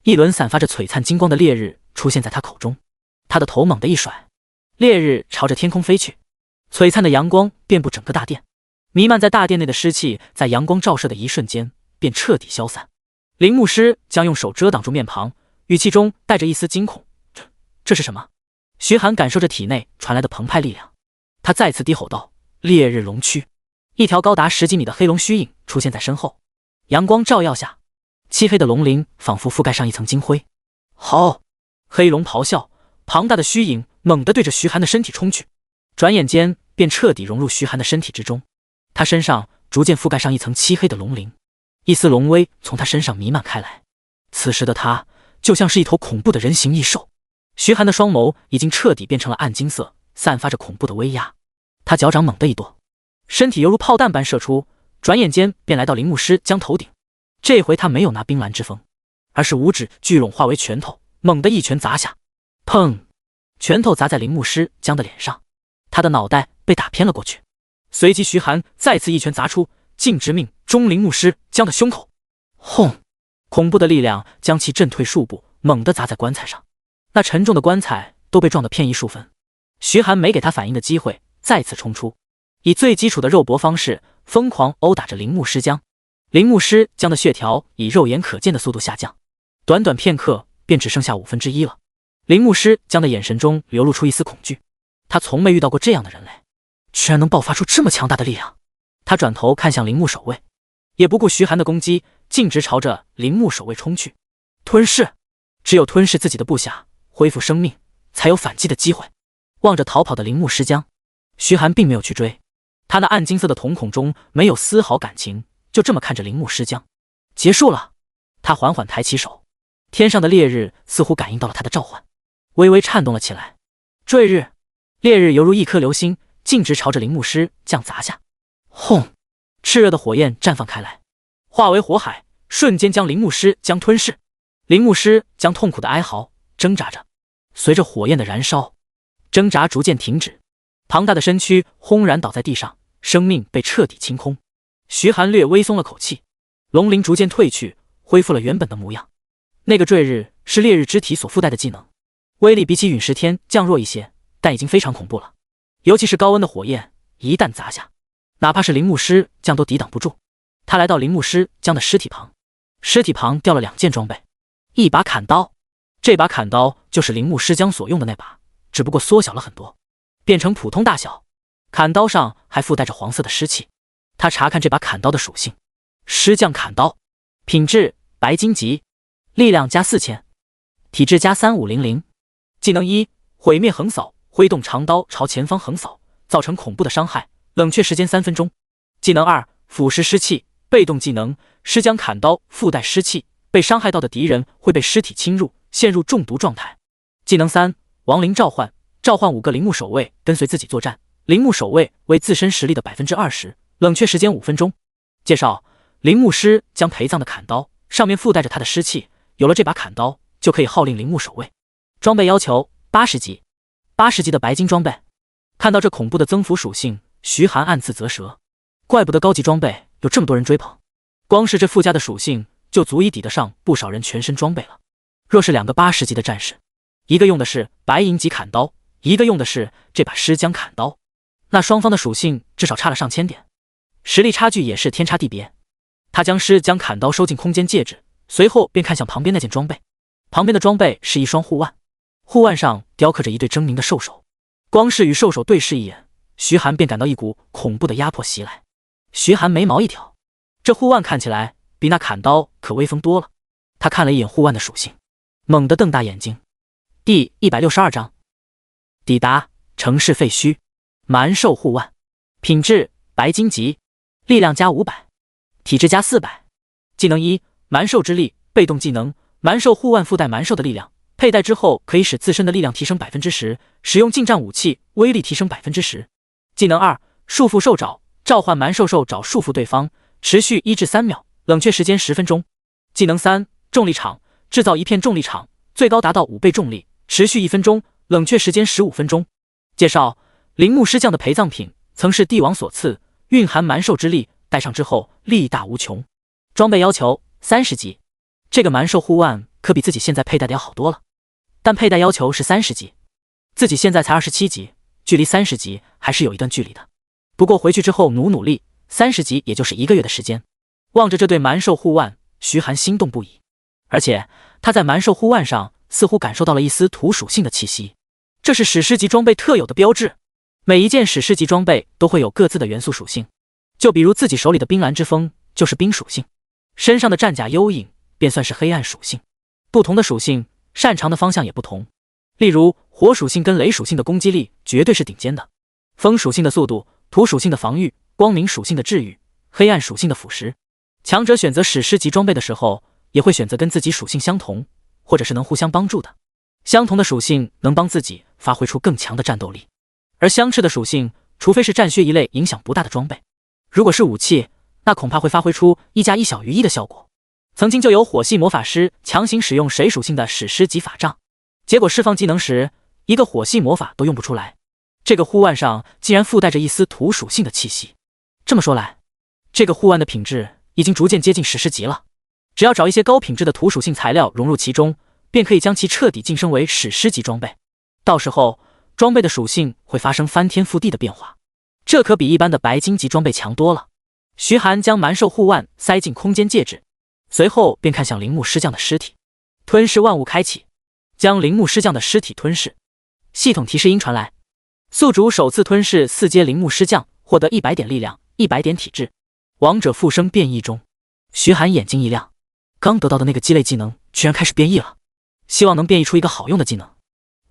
一轮散发着璀璨金光的烈日出现在他口中，他的头猛地一甩，烈日朝着天空飞去，璀璨的阳光遍布整个大殿，弥漫在大殿内的湿气在阳光照射的一瞬间便彻底消散。陵牧师将用手遮挡住面庞，语气中带着一丝惊恐：“这是什么？”徐寒感受着体内传来的澎湃力量，他再次低吼道：“烈日龙躯！”一条高达10几米的黑龙虚影出现在身后，阳光照耀下，漆黑的龙鳞仿佛覆盖上一层金灰。好！黑龙咆哮，庞大的虚影猛地对着徐寒的身体冲去，转眼间便彻底融入徐寒的身体之中。他身上逐渐覆盖上一层漆黑的龙鳞，一丝龙威从他身上弥漫开来。此时的他就像是一头恐怖的人形异兽。徐寒的双眸已经彻底变成了暗金色，散发着恐怖的威压。他脚掌猛地一跺，身体犹如炮弹般射出，转眼间便来到陵牧师将头顶。这回他没有拿冰蓝之锋，而是五指聚拢化为拳头，猛地一拳砸下。砰！拳头砸在陵牧师将的脸上，他的脑袋被打偏了过去。随即徐寒再次一拳砸出，径直命中陵牧师将的胸口。轰！恐怖的力量将其震退数步，猛地砸在棺材上。那沉重的棺材都都被撞得片翼数分。徐寒没给他反应的机会，再次冲出，以最基础的肉搏方式疯狂殴打着铃木师江。铃木师江的血条以肉眼可见的速度下降，短短片刻便只剩下1/5了。铃木师江的眼神中流露出一丝恐惧，他从没遇到过这样的人类，居然能爆发出这么强大的力量。他转头看向铃木守卫，也不顾徐寒的攻击，径直朝着铃木守卫冲去。吞噬，只有吞噬自己的部下，恢复生命，才有反击的机会。望着逃跑的铃木师江，徐寒并没有去追，他那暗金色的瞳孔中没有丝毫感情，就这么看着铃木师江。结束了。他缓缓抬起手，天上的烈日似乎感应到了他的召唤，微微颤动了起来。坠日，烈日犹如一颗流星，径直朝着铃木师江砸下。轰！炽热的火焰绽放开来，化为火海，瞬间将铃木师江吞噬。铃木师江痛苦的哀嚎，挣扎着。随着火焰的燃烧，挣扎逐渐停止，庞大的身躯轰然倒在地上，生命被彻底清空。徐寒略微松了口气，龙鳞逐渐褪去，恢复了原本的模样。那个坠日是烈日之体所附带的技能，威力比起陨石天降弱一些，但已经非常恐怖了。尤其是高温的火焰，一旦砸下，哪怕是铃木师江都抵挡不住。他来到铃木师江的尸体旁，尸体旁掉了2件装备，一把砍刀。这把砍刀就是铃木师江所用的那把，只不过缩小了很多，变成普通大小。砍刀上还附带着黄色的湿气。他查看这把砍刀的属性：尸将砍刀，品质白金级，力量加4000，体质加3500。技能1：毁灭横扫，挥动长刀朝前方横扫，造成恐怖的伤害，冷却时间3分钟。技能2：腐蚀尸气，被动技能，尸将砍刀附带湿气，被伤害到的敌人会被尸体侵入，陷入中毒状态。技能3：亡灵召唤，召唤5个铃木守卫跟随自己作战，铃木守卫为自身实力的 20%， 冷却时间5分钟。介绍：铃木师将陪葬的砍刀，上面附带着他的尸气，有了这把砍刀就可以号令铃木守卫。装备要求80级，80级的白金装备。看到这恐怖的增幅属性，徐寒暗自啧舌，怪不得高级装备有这么多人追捧，光是这附加的属性就足以抵得上不少人全身装备了。若是2个80级的战士，一个用的是白银级砍刀，一个用的是这把尸将砍刀，那双方的属性至少差了上千点，实力差距也是天差地别。他将尸将砍刀收进空间戒指，随后便看向旁边那件装备。旁边的装备是一双护腕，护腕上雕刻着一对狰狞的兽首。光是与兽首对视一眼，徐寒便感到一股恐怖的压迫袭来。徐寒眉毛一挑，这护腕看起来比那砍刀可威风多了。他看了一眼护腕的属性，猛地瞪大眼睛。第162章，抵达城市废墟。蛮兽护腕，品质白金级，力量加500，体质加400。技能1：蛮兽之力，被动技能，蛮兽护腕附带蛮兽的力量，佩戴之后可以使自身的力量提升 10%， 使用近战武器威力提升 10%。技能2：束缚兽爪，召唤蛮兽兽爪束缚对方，持续1至3秒，冷却时间10分钟。技能3：重力场，制造一片重力场，最高达到5倍重力，持续1分钟，冷却时间15分钟。介绍：铃木师将的陪葬品曾是帝王所赐，蕴含蛮兽之力，戴上之后力大无穷。装备要求30级，这个蛮兽护腕可比自己现在佩戴的要好多了，但佩戴要求是30级，自己现在才27级，距离30级还是有一段距离的。不过回去之后努力，30级也就是1个月的时间。望着这对蛮兽护腕，徐寒心动不已，而且他在蛮兽护腕上似乎感受到了一丝土属性的气息，这是史诗级装备特有的标志。每一件史诗级装备都会有各自的元素属性，就比如自己手里的冰蓝之风就是冰属性，身上的战甲幽影便算是黑暗属性。不同的属性擅长的方向也不同，例如火属性跟雷属性的攻击力绝对是顶尖的，风属性的速度，土属性的防御，光明属性的治愈，黑暗属性的腐蚀。强者选择史诗级装备的时候，也会选择跟自己属性相同，或者是能互相帮助的。相同的属性能帮自己发挥出更强的战斗力，而相斥的属性，除非是战靴一类影响不大的装备，如果是武器，那恐怕会发挥出1+1小于1的效果。曾经就有火系魔法师强行使用水属性的史诗级法杖，结果释放技能时，一个火系魔法都用不出来。这个护腕上竟然附带着一丝土属性的气息，这么说来，这个护腕的品质已经逐渐接近史诗级了。只要找一些高品质的土属性材料融入其中，便可以将其彻底晋升为史诗级装备。到时候装备的属性会发生翻天覆地的变化，这可比一般的白金级装备强多了。徐寒将蛮兽护腕塞进空间戒指，随后便看向铃木师匠的尸体。吞噬万物开启，将铃木师匠的尸体吞噬。系统提示音传来，宿主首次吞噬4阶铃木师匠，获得100点力量，100点体质。王者复生变异中。徐寒眼睛一亮，刚得到的那个鸡肋技能居然开始变异了，希望能变异出一个好用的技能。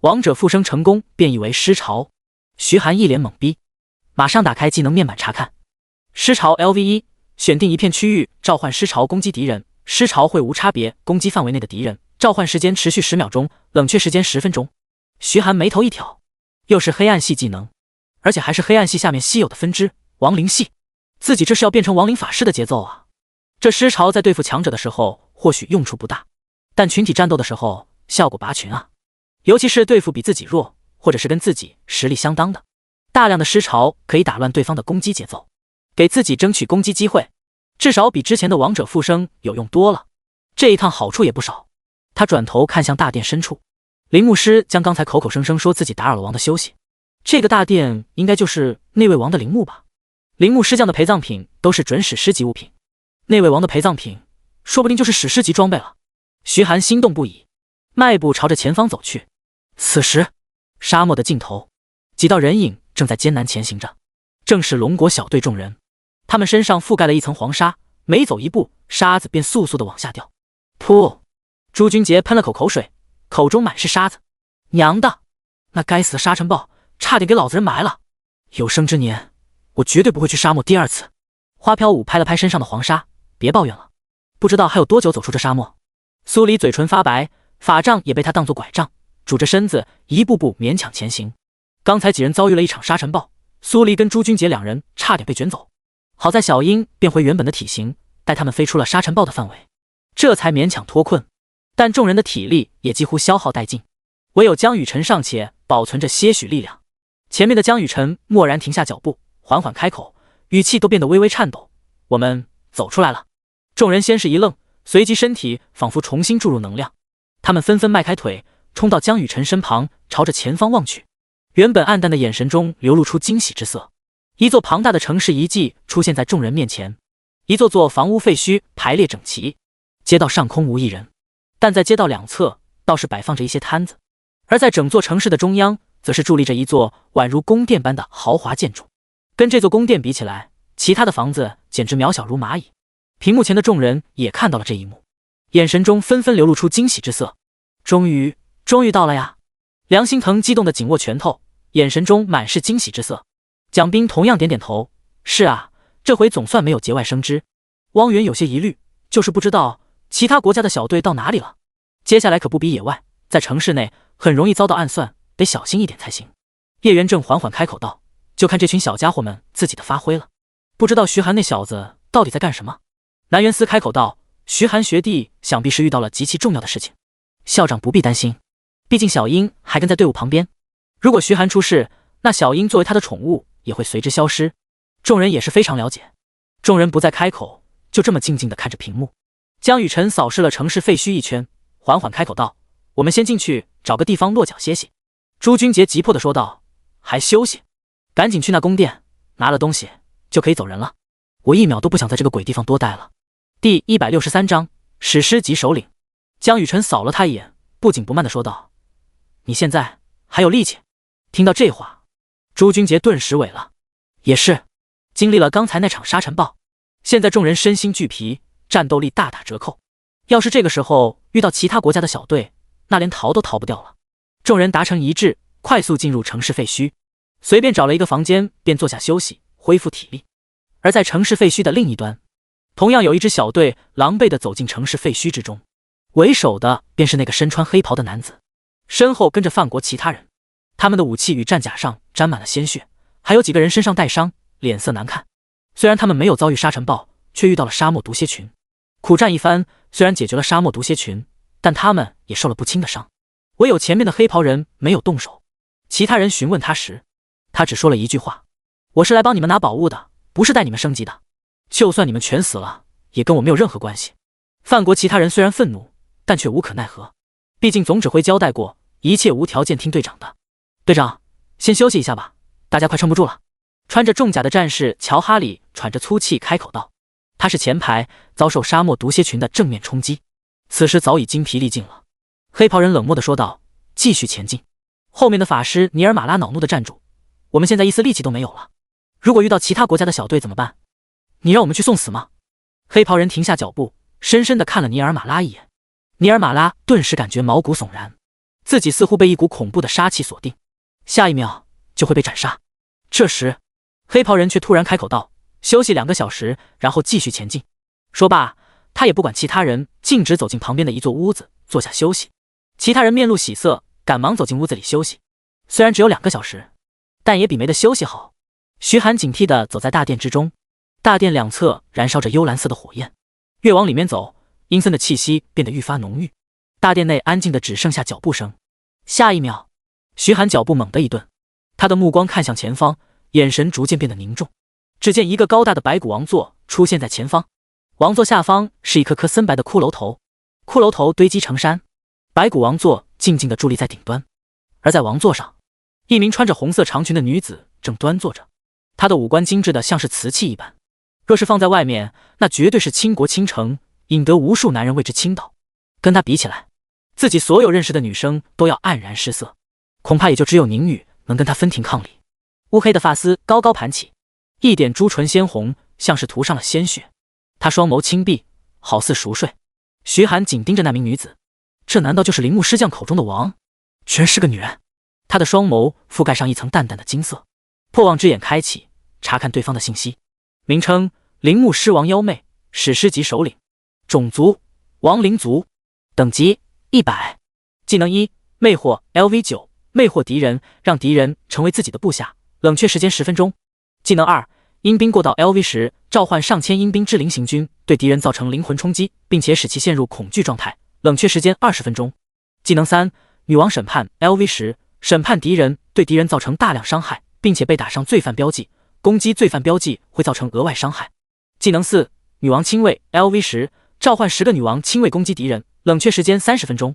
王者复生成功，变异为尸潮。徐寒一脸懵逼，马上打开技能面板查看。尸潮 LV1， 选定一片区域，召唤尸潮攻击敌人，尸潮会无差别攻击范围内的敌人，召唤时间持续10秒钟，冷却时间10分钟。徐寒眉头一挑，又是黑暗系技能，而且还是黑暗系下面稀有的分支亡灵系，自己这是要变成亡灵法师的节奏啊！这尸潮在对付强者的时候或许用处不大，但群体战斗的时候效果拔群啊！尤其是对付比自己弱或者是跟自己实力相当的，大量的尸潮可以打乱对方的攻击节奏，给自己争取攻击机会，至少比之前的王者复生有用多了。这一趟好处也不少。他转头看向大殿深处，铃木师将刚才口口声声说自己打扰了王的休息，这个大殿应该就是那位王的陵墓吧？铃木师匠的陪葬品都是准史诗级物品，那位王的陪葬品说不定就是史诗级装备了。徐寒心动不已，迈步朝着前方走去。此时沙漠的尽头，几道人影正在艰难前行着，正是龙国小队众人。他们身上覆盖了一层黄沙，每走一步，沙子便速速的往下掉。噗！朱君杰喷了口水，口中满是沙子。娘的，那该死的沙尘暴差点给老子人埋了！有生之年，我绝对不会去沙漠第二次。花飘舞拍了拍身上的黄沙，别抱怨了，不知道还有多久走出这沙漠。苏黎嘴唇发白，法杖也被他当作拐杖，拄着身子一步步勉强前行。刚才几人遭遇了一场沙尘暴，苏黎跟朱君杰两人差点被卷走，好在小樱变回原本的体型，带他们飞出了沙尘暴的范围，这才勉强脱困。但众人的体力也几乎消耗殆尽，唯有江雨晨尚且保存着些许力量。前面的江雨晨蓦然停下脚步，缓缓开口，语气都变得微微颤抖：“我们走出来了。”众人先是一愣，随即身体仿佛重新注入能量，他们纷纷迈开腿，冲到江雨晨身旁，朝着前方望去。原本暗淡的眼神中流露出惊喜之色。一座庞大的城市遗迹出现在众人面前，一座座房屋废墟排列整齐，街道上空无一人，但在街道两侧倒是摆放着一些摊子，而在整座城市的中央，则是伫立着一座宛如宫殿般的豪华建筑。跟这座宫殿比起来，其他的房子简直渺小如蚂蚁。屏幕前的众人也看到了这一幕，眼神中纷纷流露出惊喜之色。终于到了呀！梁心腾激动地紧握拳头，眼神中满是惊喜之色。蒋斌同样点点头，是啊，这回总算没有节外生枝。汪源有些疑虑，就是不知道其他国家的小队到哪里了。接下来可不比野外，在城市内很容易遭到暗算，得小心一点才行。叶元正缓缓开口道，就看这群小家伙们自己的发挥了，不知道徐寒那小子到底在干什么。南元思开口道，徐寒学弟想必是遇到了极其重要的事情，校长不必担心，毕竟小樱还跟在队伍旁边，如果徐寒出事，那小樱作为他的宠物也会随之消失。众人也是非常了解，众人不再开口，就这么静静地看着屏幕。江雨晨扫视了城市废墟一圈，缓缓开口道，我们先进去找个地方落脚歇息。朱君杰急迫地说道，还休息？赶紧去那宫殿，拿了东西就可以走人了，我1秒都不想在这个鬼地方多待了。第163章史诗级首领。江雨晨扫了他一眼，不紧不慢地说道，你现在还有力气？听到这话，朱君杰顿时萎了。也是，经历了刚才那场沙尘暴，现在众人身心俱疲，战斗力大打折扣，要是这个时候遇到其他国家的小队，那连逃都逃不掉了。众人达成一致，快速进入城市废墟，随便找了一个房间便坐下休息，恢复体力。而在城市废墟的另一端，同样有一支小队狼狈地走进城市废墟之中，为首的便是那个身穿黑袍的男子，身后跟着范国其他人，他们的武器与战甲上沾满了鲜血，还有几个人身上带伤，脸色难看。虽然他们没有遭遇沙尘暴，却遇到了沙漠毒蝎群，苦战一番，虽然解决了沙漠毒蝎群，但他们也受了不轻的伤。唯有前面的黑袍人没有动手。其他人询问他时，他只说了一句话，我是来帮你们拿宝物的，不是带你们升级的，就算你们全死了也跟我没有任何关系。范国其他人虽然愤怒，但却无可奈何，毕竟总指挥交代过，一切无条件听队长的。队长，先休息一下吧，大家快撑不住了。穿着重甲的战士乔哈里喘着粗气开口道，他是前排遭受沙漠毒蝎群的正面冲击，此时早已精疲力尽了。黑袍人冷漠地说道，继续前进。后面的法师尼尔马拉恼怒地站住，我们现在一丝力气都没有了，如果遇到其他国家的小队怎么办？你让我们去送死吗？黑袍人停下脚步，深深地看了尼尔马拉一眼。尼尔马拉顿时感觉毛骨悚然，自己似乎被一股恐怖的杀气锁定，下一秒就会被斩杀。这时黑袍人却突然开口道，休息2个小时，然后继续前进。说罢，他也不管其他人，径直走进旁边的一座屋子，坐下休息。其他人面露喜色，赶忙走进屋子里休息。虽然只有2个小时，但也比没得休息好。徐寒警惕地走在大殿之中，大殿两侧燃烧着幽蓝色的火焰，越往里面走，阴森的气息变得愈发浓郁。大殿内安静的只剩下脚步声。下一秒，徐寒脚步猛地一顿，他的目光看向前方，眼神逐渐变得凝重。只见一个高大的白骨王座出现在前方，王座下方是一颗颗森白的骷髅头，骷髅头堆积成山，白骨王座静静地伫立在顶端。而在王座上，一名穿着红色长裙的女子正端坐着，她的五官精致的像是瓷器一般，若是放在外面，那绝对是倾国倾城，引得无数男人为之倾倒。跟她比起来，自己所有认识的女生都要黯然失色，恐怕也就只有宁雨能跟她分庭抗礼。乌黑的发丝高高盘起，一点朱唇鲜红，像是涂上了鲜血。她双眸轻闭，好似熟睡。徐寒紧盯着那名女子，这难道就是铃木师匠口中的王？居然是个女人。她的双眸覆盖上一层淡淡的金色，破望之眼开启，查看对方的信息。名称：铃木狮王妖妹，史诗级首领，种族：亡灵族，等级100，技能1：魅惑 LV9， 魅惑敌人，让敌人成为自己的部下，冷却时间10分钟。技能2：阴兵过道 LV10， 召唤上千阴兵之灵行军，对敌人造成灵魂冲击，并且使其陷入恐惧状态，冷却时间20分钟。技能3：女王审判 LV10， 审判敌人，对敌人造成大量伤害，并且被打上罪犯标记，攻击罪犯标记会造成额外伤害。技能4：女王亲卫 LV10， 召唤10个女王亲卫攻击敌人，冷却时间30分钟。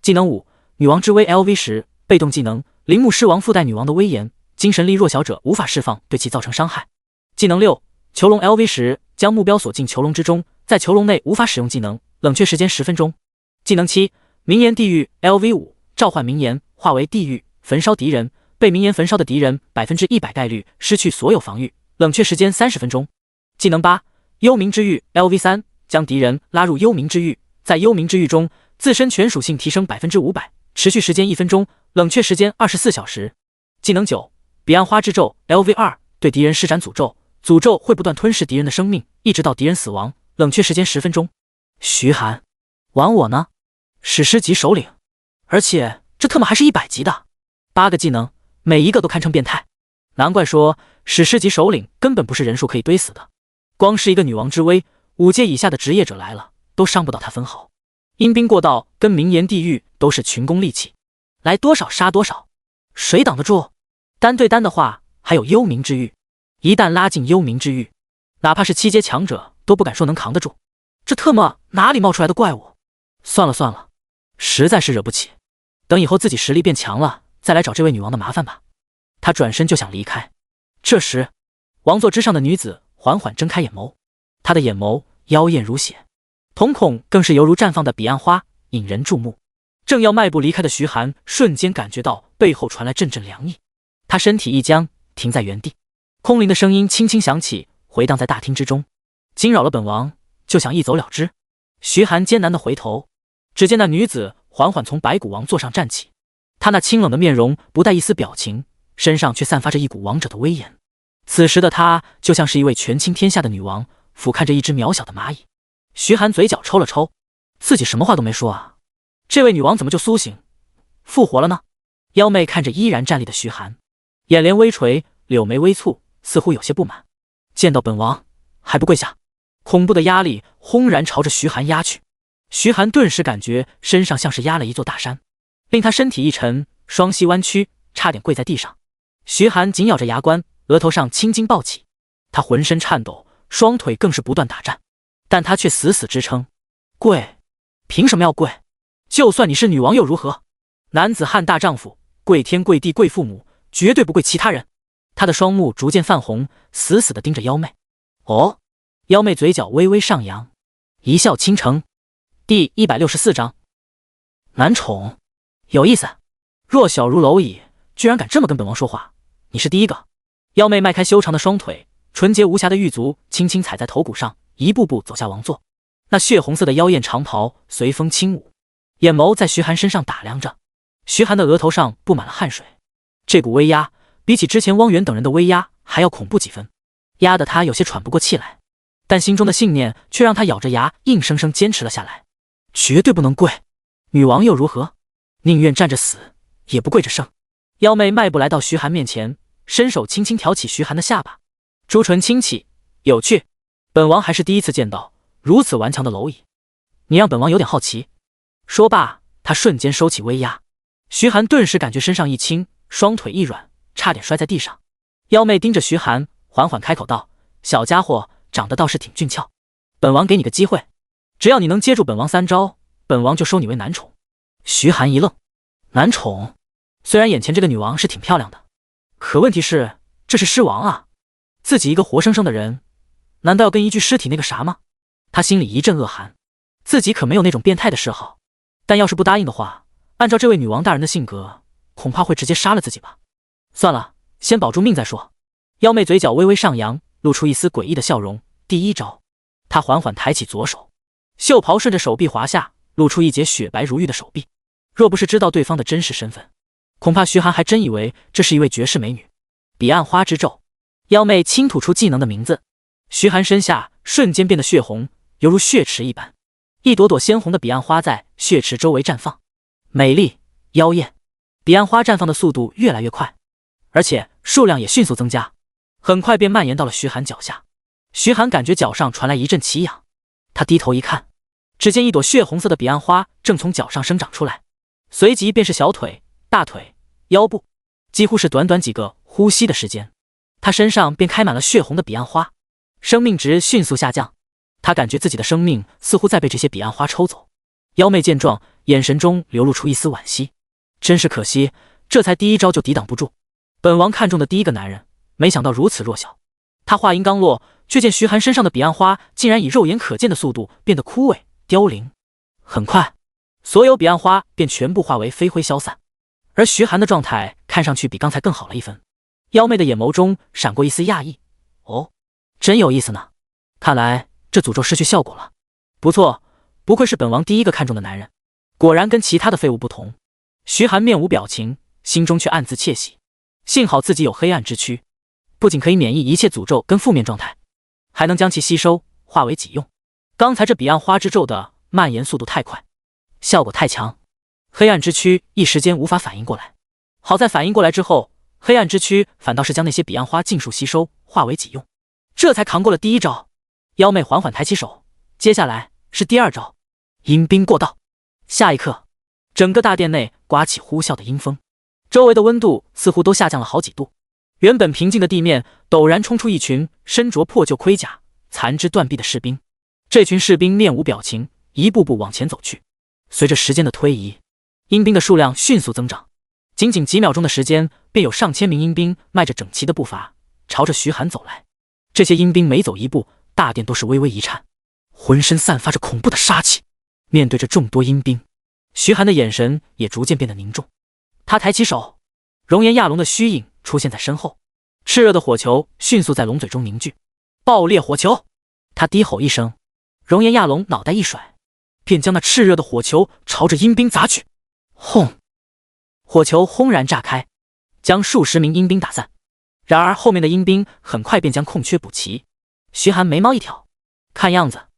技能5：女王之威 LV10， 被动技能，铃木狮王附带女王的威严，精神力弱小者无法释放，对其造成伤害。技能6：囚笼 LV10， 将目标锁进囚笼之中，在囚笼内无法使用技能，冷却时间10分钟。技能7：名言地狱 LV5， 召唤名言，化为地狱，焚烧敌人，被名言焚烧的敌人100%概率失去所有防御，冷却时间30分钟。技能8：幽冥之狱 LV3， 将敌人拉入幽冥之狱，在幽冥之狱中自身全属性提升500%，持续时间1分钟，冷却时间24小时。技能9：彼岸花之咒 LV2， 对敌人施展诅咒，诅咒会不断吞噬敌人的生命，一直到敌人死亡，冷却时间10分钟。徐寒，玩我呢？史诗级首领，而且这特么还是100级的，8个技能，每一个都堪称变态。难怪说史诗级首领根本不是人数可以堆死的，光是一个女王之威，5阶以下的职业者来了都伤不到他分毫。阴兵过道跟名言地狱都是群攻利器，来多少杀多少，谁挡得住？单对单的话，还有幽冥之狱，一旦拉进幽冥之狱，哪怕是7阶强者都不敢说能扛得住。这特么哪里冒出来的怪物？算了算了，实在是惹不起，等以后自己实力变强了，再来找这位女王的麻烦吧。他转身就想离开。这时，王座之上的女子缓缓睁开眼眸，她的眼眸妖艳如血，瞳孔更是犹如绽放的彼岸花，引人注目。正要迈步离开的徐寒瞬间感觉到背后传来阵阵凉意，他身体一僵，停在原地。空灵的声音轻轻响起，回荡在大厅之中。惊扰了本王，就想一走了之？徐寒艰难地回头，只见那女子缓缓从白骨王座上站起，她那清冷的面容不带一丝表情，身上却散发着一股王者的威严。此时的她就像是一位权倾天下的女王，俯瞰着一只渺小的蚂蚁。徐寒嘴角抽了抽，自己什么话都没说啊，这位女王怎么就苏醒复活了呢？妖妹看着依然站立的徐寒，眼帘微垂，柳眉微蹙，似乎有些不满。见到本王还不跪下？恐怖的压力轰然朝着徐寒压去，徐寒顿时感觉身上像是压了一座大山，令他身体一沉，双膝弯曲，差点跪在地上。徐寒紧咬着牙关，额头上青筋暴起，他浑身颤抖，双腿更是不断打颤，但他却死死支撑。跪？凭什么要跪？就算你是女王又如何？男子汉大丈夫，跪天跪地跪父母，绝对不跪其他人。他的双目逐渐泛红，死死地盯着妖妹。哦，妖妹嘴角微微上扬，一笑倾城。第164章，男宠，有意思。弱小如蝼蚁，居然敢这么跟本王说话，你是第一个。妖妹迈开修长的双腿，纯洁无瑕的玉足轻轻踩在头骨上，一步步走下王座。那血红色的妖艳长袍随风轻舞，眼眸在徐寒身上打量着。徐寒的额头上布满了汗水，这股威压比起之前汪源等人的威压还要恐怖几分，压得他有些喘不过气来。但心中的信念却让他咬着牙硬生生坚持了下来，绝对不能跪。女王又如何？宁愿站着死，也不跪着生。妖妹迈步来到徐寒面前，伸手轻轻挑起徐寒的下巴，朱唇轻启，有趣。本王还是第一次见到如此顽强的蝼蚁，你让本王有点好奇。说罢，他瞬间收起威压。徐寒顿时感觉身上一轻，双腿一软，差点摔在地上。妖妹盯着徐寒，缓缓开口道：“小家伙长得倒是挺俊俏，本王给你个机会，只要你能接住本王3招，本王就收你为男宠。”徐寒一愣，男宠？虽然眼前这个女王是挺漂亮的，可问题是这是尸王啊，自己一个活生生的人，难道要跟一具尸体那个啥吗？他心里一阵恶寒，自己可没有那种变态的嗜好，但要是不答应的话，按照这位女王大人的性格，恐怕会直接杀了自己吧。算了，先保住命再说。妖妹嘴角微微上扬，露出一丝诡异的笑容。第一招，她缓缓抬起左手，袖袍顺着手臂滑下，露出一截雪白如玉的手臂。若不是知道对方的真实身份，恐怕徐寒还真以为这是一位绝世美女。彼岸花之咒，妖妹轻吐出技能的名字，徐寒身下瞬间变得血红，犹如血池一般，一朵朵鲜红的彼岸花在血池周围绽放，美丽妖艳。彼岸花绽放的速度越来越快，而且数量也迅速增加，很快便蔓延到了徐寒脚下。徐寒感觉脚上传来一阵奇痒，他低头一看，只见一朵血红色的彼岸花正从脚上生长出来，随即便是小腿、大腿、腰部，几乎是短短几个呼吸的时间，他身上便开满了血红的彼岸花，生命值迅速下降。他感觉自己的生命似乎在被这些彼岸花抽走。妖妹见状，眼神中流露出一丝惋惜，真是可惜，这才第一招就抵挡不住。本王看中的第一个男人，没想到如此弱小。他话音刚落，却见徐寒身上的彼岸花竟然以肉眼可见的速度变得枯萎凋零。很快，所有彼岸花便全部化为飞灰消散，而徐寒的状态看上去比刚才更好了一分。妖妹的眼眸中闪过一丝讶异，哦，真有意思呢，看来这诅咒失去效果了。不错，不愧是本王第一个看中的男人，果然跟其他的废物不同。徐寒面无表情，心中却暗自窃喜，幸好自己有黑暗之躯，不仅可以免疫一切诅咒跟负面状态，还能将其吸收化为己用。刚才这彼岸花之咒的蔓延速度太快，效果太强，黑暗之躯一时间无法反应过来。好在反应过来之后，黑暗之躯反倒是将那些彼岸花尽数吸收化为己用，这才扛过了第一招。妖妹缓缓抬起手，接下来是第二招，阴冰过道。下一刻，整个大殿内刮起呼啸的阴风，周围的温度似乎都下降了好几度。原本平静的地面陡然冲出一群身着破旧盔甲、残肢断臂的士兵。这群士兵面无表情，一步步往前走去。随着时间的推移，阴兵的数量迅速增长，仅仅几秒钟的时间，便有上千名阴兵迈着整齐的步伐朝着徐寒走来。这些阴兵每走一步，大殿都是微微一颤，浑身散发着恐怖的杀气。面对着众多阴兵，徐寒的眼神也逐渐变得凝重。他抬起手，熔岩亚龙的虚影出现在身后，炽热的火球迅速在龙嘴中凝聚。爆裂火球！他低吼一声，熔岩亚龙脑袋一甩，便将那炽热的火球朝着阴兵砸去。轰！火球轰然炸开，将数十名阴兵打散。然而后面的阴兵很快便将空缺补齐。徐寒眉毛一挑，看样子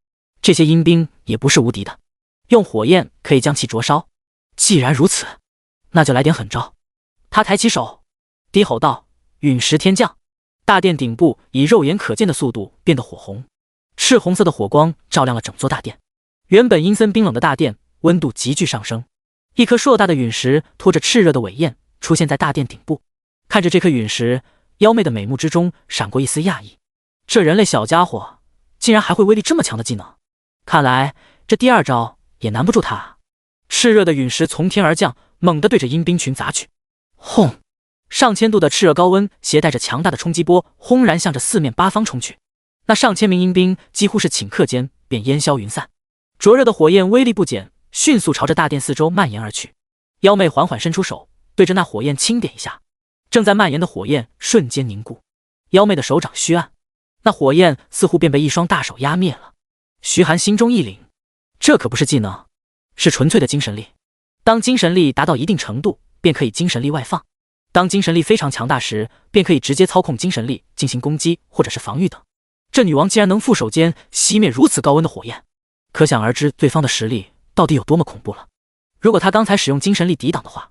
这些阴兵也不是无敌的，用火焰可以将其灼烧。既然如此，那就来点狠招。他抬起手，低吼道：“陨石天降！”大殿顶部以肉眼可见的速度变得火红，赤红色的火光照亮了整座大殿。原本阴森冰冷的大殿温度急剧上升，一颗硕大的陨石拖着炽热的尾焰出现在大殿顶部。看着这颗陨石，妖妹的美目之中闪过一丝讶异，这人类小家伙竟然还会威力这么强的技能，看来这第二招也难不住他。炽热的陨石从天而降，猛地对着阴兵群砸去。轰！上千度的炽热高温携带着强大的冲击波，轰然向着四面八方冲去。那上千名阴兵几乎是顷刻间便烟消云散。灼热的火焰威力不减，迅速朝着大殿四周蔓延而去。妖妹缓缓伸出手，对着那火焰轻点一下，正在蔓延的火焰瞬间凝固。妖妹的手掌虚按，那火焰似乎便被一双大手压灭了。徐寒心中一凛，这可不是技能，是纯粹的精神力。当精神力达到一定程度，便可以精神力外放。当精神力非常强大时，便可以直接操控精神力进行攻击或者是防御等。这女王竟然能副手间熄灭如此高温的火焰，可想而知对方的实力到底有多么恐怖了。如果她刚才使用精神力抵挡的话，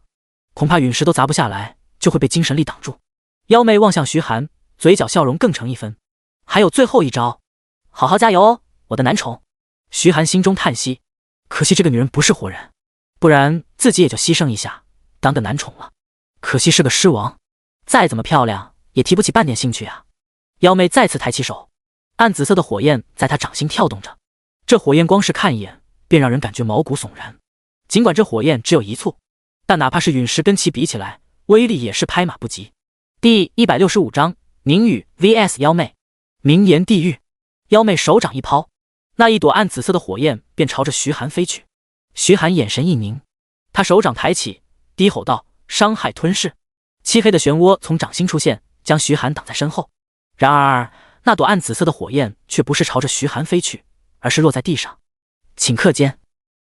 恐怕陨石都砸不下来，就会被精神力挡住。妖妹望向徐寒，嘴角笑容更成一分。还有最后一招，好好加油哦，我的男宠。徐寒心中叹息，可惜这个女人不是活人，不然自己也就牺牲一下当个男宠了。可惜是个尸王，再怎么漂亮也提不起半点兴趣啊。妖妹再次抬起手，暗紫色的火焰在她掌心跳动着，这火焰光是看一眼便让人感觉毛骨悚然。尽管这火焰只有一簇，但哪怕是陨石跟其比起来，威力也是拍马不及。第165章宁雨 vs 妖妹。名言地狱。妖妹手掌一抛，那一朵暗紫色的火焰便朝着徐寒飞去。徐寒眼神一凝，他手掌抬起，低吼道：伤害吞噬。漆黑的漩涡从掌心出现，将徐寒挡在身后。然而那朵暗紫色的火焰却不是朝着徐寒飞去，而是落在地上。顷刻间，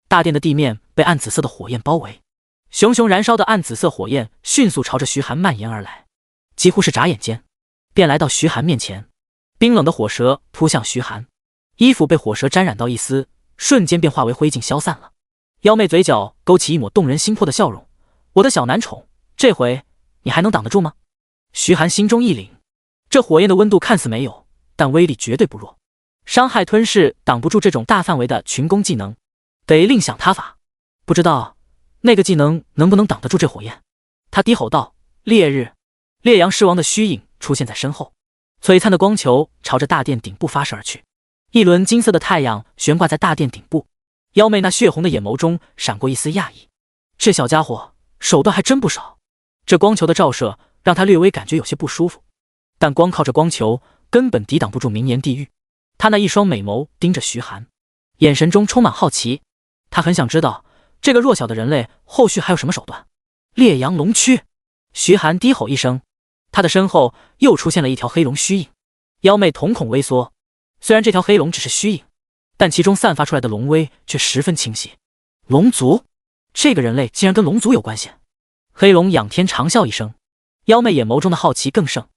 大殿的地面被暗紫色的火焰包围，熊熊燃烧的暗紫色火焰迅速朝着徐寒蔓延而来，几乎是眨眼间便来到徐寒面前。冰冷的火舌扑向徐寒，衣服被火舌沾染到一丝，瞬间便化为灰烬消散了。妖妹嘴角勾起一抹动人心魄的笑容，我的小男宠，这回你还能挡得住吗？徐寒心中一凛，这火焰的温度看似没有，但威力绝对不弱。伤害吞噬挡不住这种大范围的群攻技能，得另想他法。不知道那个技能能不能挡得住这火焰。他低吼道：烈日。烈阳狮王的虚影出现在身后，璀璨的光球朝着大殿顶部发射而去，一轮金色的太阳悬挂在大殿顶部。妖妹那血红的眼眸中闪过一丝讶异，这小家伙手段还真不少。这光球的照射让他略微感觉有些不舒服，但光靠着光球根本抵挡不住名言地狱。他那一双美眸盯着徐寒，眼神中充满好奇，他很想知道这个弱小的人类后续还有什么手段。烈阳龙躯。徐寒低吼一声，他的身后又出现了一条黑龙虚影。妖妹瞳孔微缩，虽然这条黑龙只是虚影，但其中散发出来的龙威却十分清晰。龙族，这个人类竟然跟龙族有关系。黑龙仰天长啸一声，妖妹眼眸中的好奇更盛，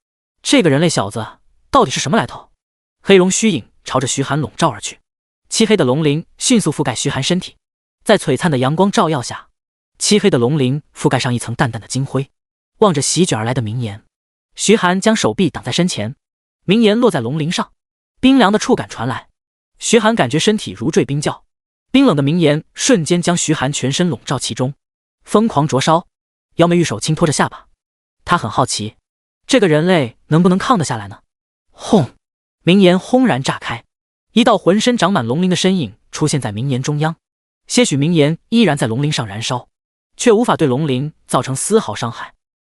这个人类小子到底是什么来头？黑龙虚影朝着徐寒笼罩而去，漆黑的龙鳞迅速覆盖徐寒身体，在璀璨的阳光照耀下，漆黑的龙鳞覆盖上一层淡淡的金灰。望着席卷而来的明炎，徐寒将手臂挡在身前，明炎落在龙鳞上，冰凉的触感传来，徐寒感觉身体如坠冰窖，冰冷的明炎瞬间将徐寒全身笼罩其中，疯狂灼烧。妖妹玉手轻托着下巴，她很好奇，这个人类能不能抗得下来呢？轰！明炎轰然炸开，一道浑身长满龙鳞的身影出现在明炎中央，些许明炎依然在龙鳞上燃烧，却无法对龙鳞造成丝毫伤害。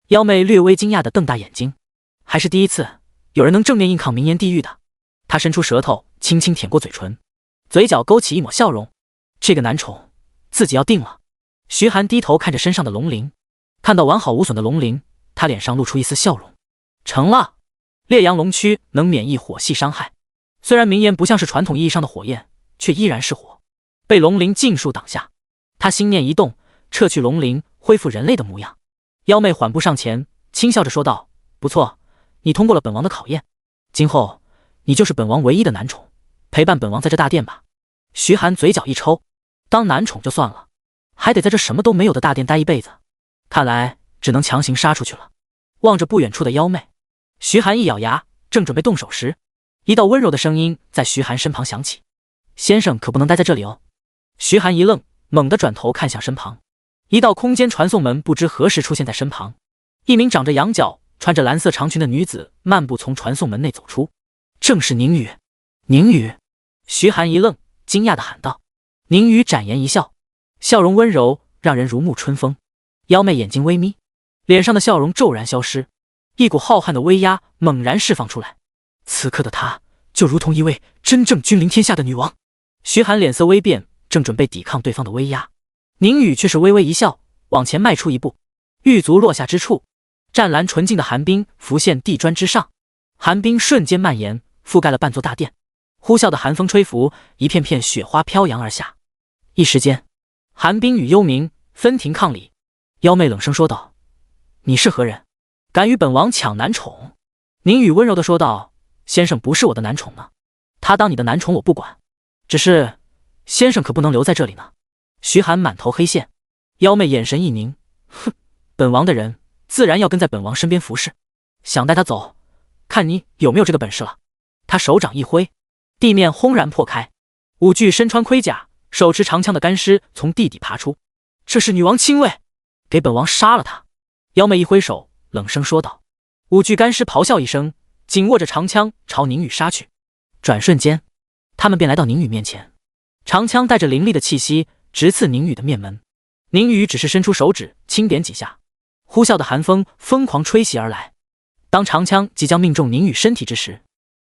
妖妹略微惊讶地瞪大眼睛，还是第一次有人能正面硬抗名言地狱的。她伸出舌头轻轻舔过嘴唇，嘴角勾起一抹笑容，这个男宠自己要定了。徐寒低头看着身上的龙鳞，看到完好无损的龙鳞，他脸上露出一丝笑容。成了，烈阳龙躯能免疫火系伤害，虽然明炎不像是传统意义上的火焰，却依然是火，被龙鳞尽数挡下。他心念一动，撤去龙鳞，恢复人类的模样。妖妹缓步上前，轻笑着说道：不错，你通过了本王的考验，今后你就是本王唯一的男宠，陪伴本王在这大殿吧。徐寒嘴角一抽，当男宠就算了，还得在这什么都没有的大殿待一辈子，看来只能强行杀出去了。望着不远处的妖妹，徐寒一咬牙，正准备动手时，一道温柔的声音在徐寒身旁响起：先生可不能待在这里哦。徐寒一愣，猛地转头看向身旁，一道空间传送门不知何时出现在身旁，一名长着羊角、穿着蓝色长裙的女子漫步从传送门内走出，正是宁雨。宁雨！徐寒一愣，惊讶地喊道。宁雨展颜一笑，笑容温柔，让人如沐春风。妖妹眼睛微眯，脸上的笑容骤然消失，一股浩瀚的威压猛然释放出来。此刻的她就如同一位真正君临天下的女王。徐寒脸色微变，正准备抵抗对方的威压，宁宇却是微微一笑，往前迈出一步，玉足落下之处，湛蓝纯净的寒冰浮现地砖之上，寒冰瞬间蔓延，覆盖了半座大殿。呼啸的寒风吹拂，一片片雪花飘扬而下。一时间，寒冰与幽冥分庭抗礼。妖媚冷声说道：“你是何人？敢与本王抢男宠？”宁宇温柔地说道：“先生不是我的男宠呢，他当你的男宠我不管，只是先生可不能留在这里呢。”徐寒满头黑线，妖媚眼神一凝，哼，本王的人自然要跟在本王身边服侍，想带他走，看你有没有这个本事了。他手掌一挥，地面轰然破开，5具身穿盔甲手持长枪的干尸从地底爬出。这是女王亲卫，给本王杀了他！妖媚一挥手，冷声说道。5具干尸咆哮一声，紧握着长枪朝宁宇杀去。转瞬间，他们便来到宁宇面前，长枪带着凌厉的气息直刺宁宇的面门。宁宇只是伸出手指轻点几下，呼啸的寒风疯狂吹袭而来。当长枪即将命中宁宇身体之时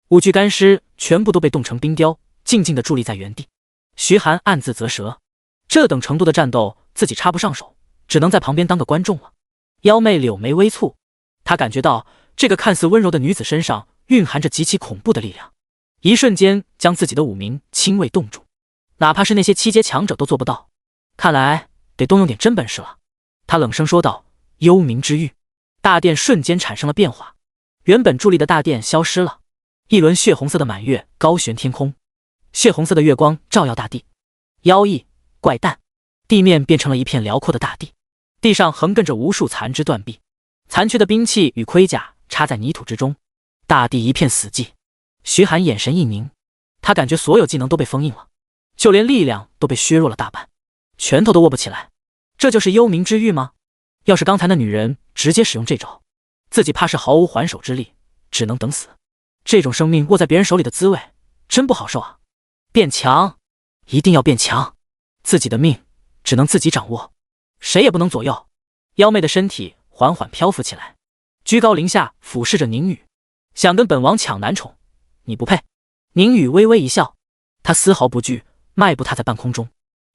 ，5具干尸全部都被冻成冰雕，静静地伫立在原地。徐寒暗自啧舌，这等程度的战斗自己插不上手，只能在旁边当个观众了。妖媚柳眉微蹙，她感觉到这个看似温柔的女子身上蕴含着极其恐怖的力量，一瞬间将自己的5名亲卫冻住，哪怕是那些7阶强者都做不到，看来得动用点真本事了。她冷声说道：“幽冥之域。”大殿瞬间产生了变化，原本伫立的大殿消失了，一轮血红色的满月高悬天空，血红色的月光照耀大地。妖异怪诞，地面变成了一片辽阔的大地，地上横亘着无数残肢断臂，残缺的兵器与盔甲插在泥土之中，大地一片死寂。徐寒眼神一凝，他感觉所有技能都被封印了，就连力量都被削弱了大半，拳头都握不起来。这就是幽冥之域吗？要是刚才那女人直接使用这招，自己怕是毫无还手之力，只能等死。这种生命握在别人手里的滋味真不好受啊！变强，一定要变强，自己的命只能自己掌握，谁也不能左右。妖媚的身体缓缓漂浮起来，居高临下俯视着宁宇，想跟本王抢男宠，你不配。宁宇微微一笑，他丝毫不惧，迈步踏在半空中，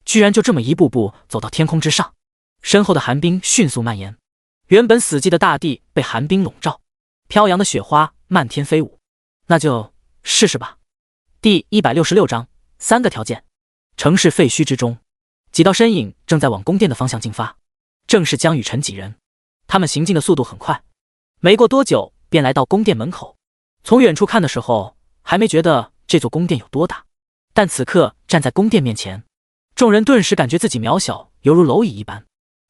居然就这么一步步走到天空之上。身后的寒冰迅速蔓延，原本死寂的大地被寒冰笼罩，飘扬的雪花漫天飞舞。那就试试吧。第166章3个条件。城市废墟之中，几道身影正在往宫殿的方向进发，正是江雨晨几人。他们行进的速度很快，没过多久便来到宫殿门口。从远处看的时候，还没觉得这座宫殿有多大，但此刻站在宫殿面前，众人顿时感觉自己渺小，犹如蝼蚁一般。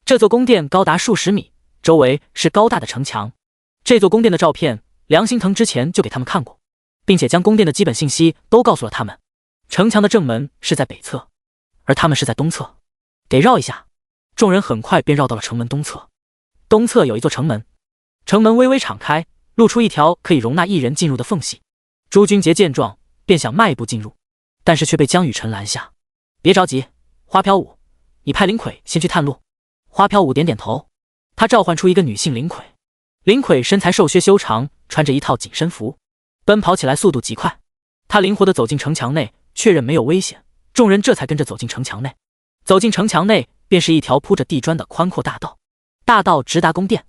这座宫殿高达数十米，周围是高大的城墙。这座宫殿的照片，梁心腾之前就给他们看过，并且将宫殿的基本信息都告诉了他们。城墙的正门是在北侧，而他们是在东侧，得绕一下。众人很快便绕到了城门东侧。东侧有一座城门，城门微微敞开，露出一条可以容纳1人进入的缝隙。朱君杰见状，便想迈步进入，但是却被江雨晨拦下。别着急，花飘舞，你派林魁先去探路。花飘舞点点头，他召唤出一个女性林魁。林魁身材瘦削修长，穿着一套紧身服，奔跑起来速度极快。他灵活地走进城墙内，确认没有危险，众人这才跟着走进城墙内。走进城墙内，便是一条铺着地砖的宽阔大道，大道直达宫殿，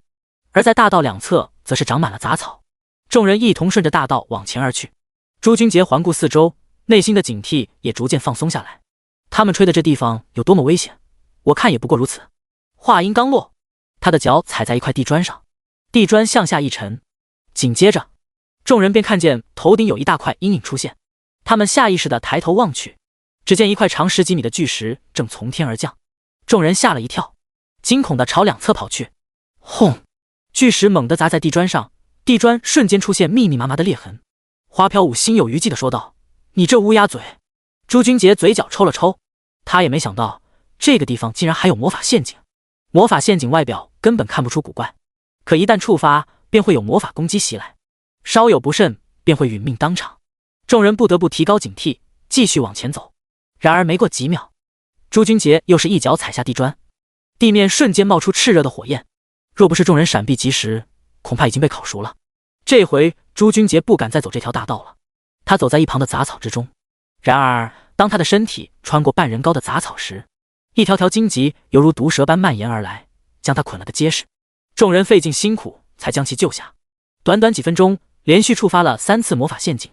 而在大道两侧则是长满了杂草。众人一同顺着大道往前而去。朱君杰环顾四周，内心的警惕也逐渐放松下来。他们吹的这地方有多么危险，我看也不过如此。话音刚落，他的脚踩在一块地砖上，地砖向下一沉，紧接着众人便看见头顶有一大块阴影出现。他们下意识地抬头望去，只见一块长10几米的巨石正从天而降。众人吓了一跳，惊恐地朝两侧跑去。轰！巨石猛地砸在地砖上，地砖瞬间出现密密麻麻的裂痕。花飘舞心有余悸地说道：“你这乌鸦嘴！”朱君杰嘴角抽了抽，他也没想到这个地方竟然还有魔法陷阱。魔法陷阱外表根本看不出古怪，可一旦触发，便会有魔法攻击袭来，稍有不慎便会殒命当场。众人不得不提高警惕，继续往前走。然而没过几秒，朱君杰又是一脚踩下地砖，地面瞬间冒出炽热的火焰，若不是众人闪避及时，恐怕已经被烤熟了。这回朱君杰不敢再走这条大道了，他走在一旁的杂草之中。然而当他的身体穿过半人高的杂草时，一条条荆棘犹如毒蛇般蔓延而来，将他捆了个结实。众人费尽辛苦才将其救下，短短几分钟连续触发了3次魔法陷阱，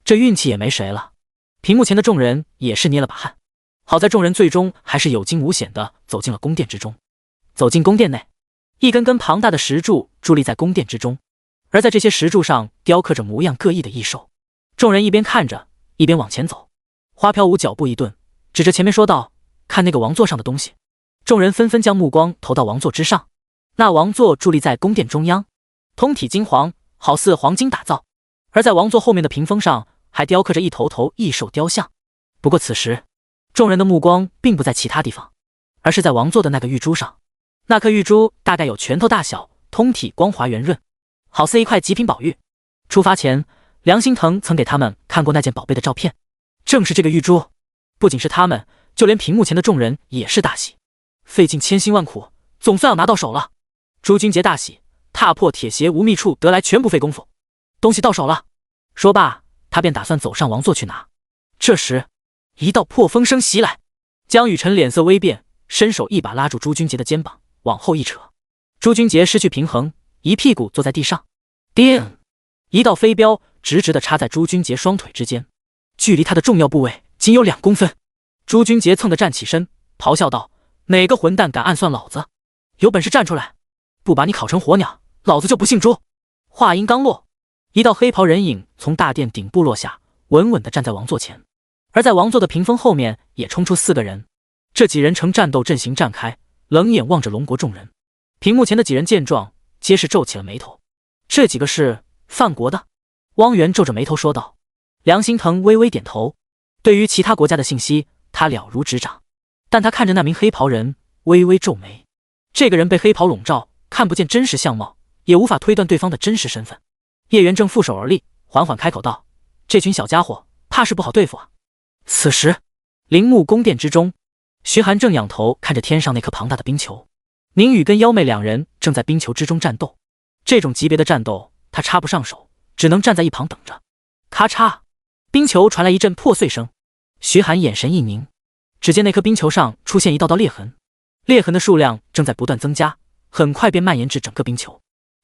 这运气也没谁了。屏幕前的众人也是捏了把汗，好在众人最终还是有惊无险地走进了宫殿之中。走进宫殿内，一根根庞大的石柱伫立在宫殿之中，而在这些石柱上雕刻着模样各异的异兽。众人一边看着一边往前走，花飘舞脚步一顿，指着前面说道：“看那个王座上的东西。”众人纷纷将目光投到王座之上，那王座伫立在宫殿中央，通体金黄，好似黄金打造。而在王座后面的屏风上还雕刻着一头头异兽雕像。不过此时众人的目光并不在其他地方，而是在王座的那个玉珠上。那颗玉珠大概有拳头大小，通体光滑圆润，好似一块极品宝玉。出发前，梁心腾曾给他们看过那件宝贝的照片，正是这个玉珠。不仅是他们，就连屏幕前的众人也是大喜，费尽千辛万苦，总算要拿到手了。朱君杰大喜，踏破铁鞋无觅处，得来全不费功夫，东西到手了。说罢，他便打算走上王座去拿。这时一道破风声袭来，江雨晨脸色微变，伸手一把拉住朱君杰的肩膀，往后一扯。朱君杰失去平衡，一屁股坐在地上。叮！一道飞镖直直地插在朱君杰双腿之间，距离他的重要部位仅有2公分。朱君杰蹭地站起身，咆哮道：“哪个混蛋敢暗算老子？有本事站出来！不把你烤成火鸟，老子就不姓朱！”话音刚落，一道黑袍人影从大殿顶部落下，稳稳地站在王座前。而在王座的屏风后面也冲出4个人，这几人呈战斗阵型站开，冷眼望着龙国众人。屏幕前的几人见状，皆是皱起了眉头。这几个是范国的？汪源皱着眉头说道。梁心腾微微点头，对于其他国家的信息他了如指掌，但他看着那名黑袍人，微微皱眉。这个人被黑袍笼罩，看不见真实相貌，也无法推断对方的真实身份。叶元正负手而立，缓缓开口道：“这群小家伙怕是不好对付啊。”此时陵墓宫殿之中，徐寒正仰头看着天上那颗庞大的冰球，宁宇跟妖妹2人正在冰球之中战斗。这种级别的战斗他插不上手，只能站在一旁等着。咔嚓，冰球传来一阵破碎声。徐寒眼神一凝，只见那颗冰球上出现一道道裂痕，裂痕的数量正在不断增加，很快便蔓延至整个冰球。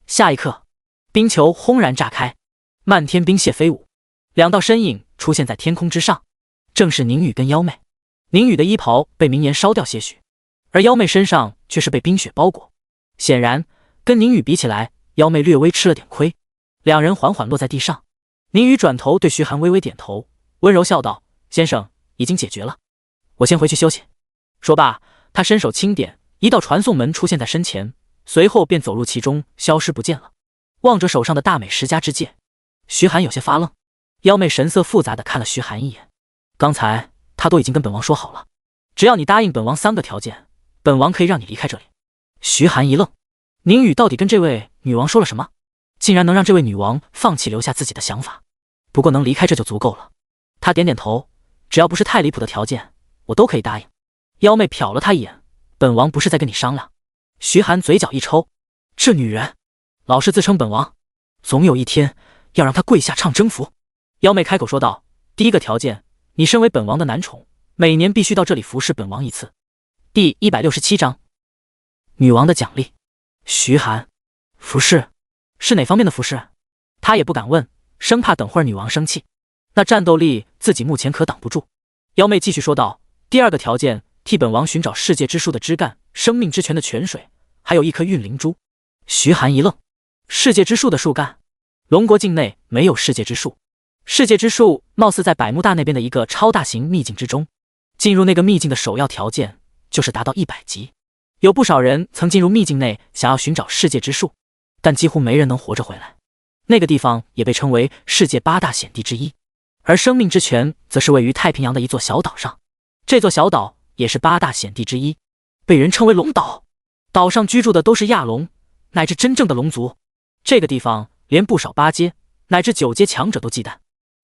下一刻，冰球轰然炸开，漫天冰屑飞舞，2道身影出现在天空之上，正是宁宇跟妖妹。宁宇的衣袍被明炎烧掉些许，而妖妹身上却是被冰雪包裹。显然跟宁宇比起来，妖妹略微吃了点亏。2人缓缓落在地上，宁宇转头对徐寒微微点头，温柔笑道：“先生，已经解决了，我先回去休息。”说罢，他伸手轻点，一道传送门出现在身前，随后便走入其中，消失不见了。望着手上的大美10家之戒，徐寒有些发愣。妖妹神色复杂地看了徐寒一眼，刚才他都已经跟本王说好了，只要你答应本王3个条件，本王可以让你离开这里。徐寒一愣，宁宇到底跟这位女王说了什么？竟然能让这位女王放弃留下自己的想法？不过能离开这就足够了。他点点头，只要不是太离谱的条件，我都可以答应。妖妹瞟了他一眼，本王不是在跟你商量。徐寒嘴角一抽，这女人老是自称本王，总有一天要让她跪下唱征服。妖妹开口说道：“第一个条件，你身为本王的男宠，每年必须到这里服侍本王1次。”第167章，女王的奖励。徐寒，服侍是哪方面的服侍？他也不敢问，生怕等会儿女王生气，那战斗力自己目前可挡不住。妖妹继续说道：“第2个条件，替本王寻找世界之树的枝干、生命之泉的泉水，还有1颗运灵珠。”徐寒一愣，世界之树的树干？龙国境内没有世界之树，世界之树貌似在百慕大那边的一个超大型秘境之中。进入那个秘境的首要条件就是达到100级。有不少人曾进入秘境内想要寻找世界之树，但几乎没人能活着回来。那个地方也被称为世界8大险地之一，而生命之泉则是位于太平洋的一座小岛上。这座小岛也是8大险地之一，被人称为龙岛。岛上居住的都是亚龙，乃至真正的龙族。这个地方连不少8阶乃至9阶强者都忌惮。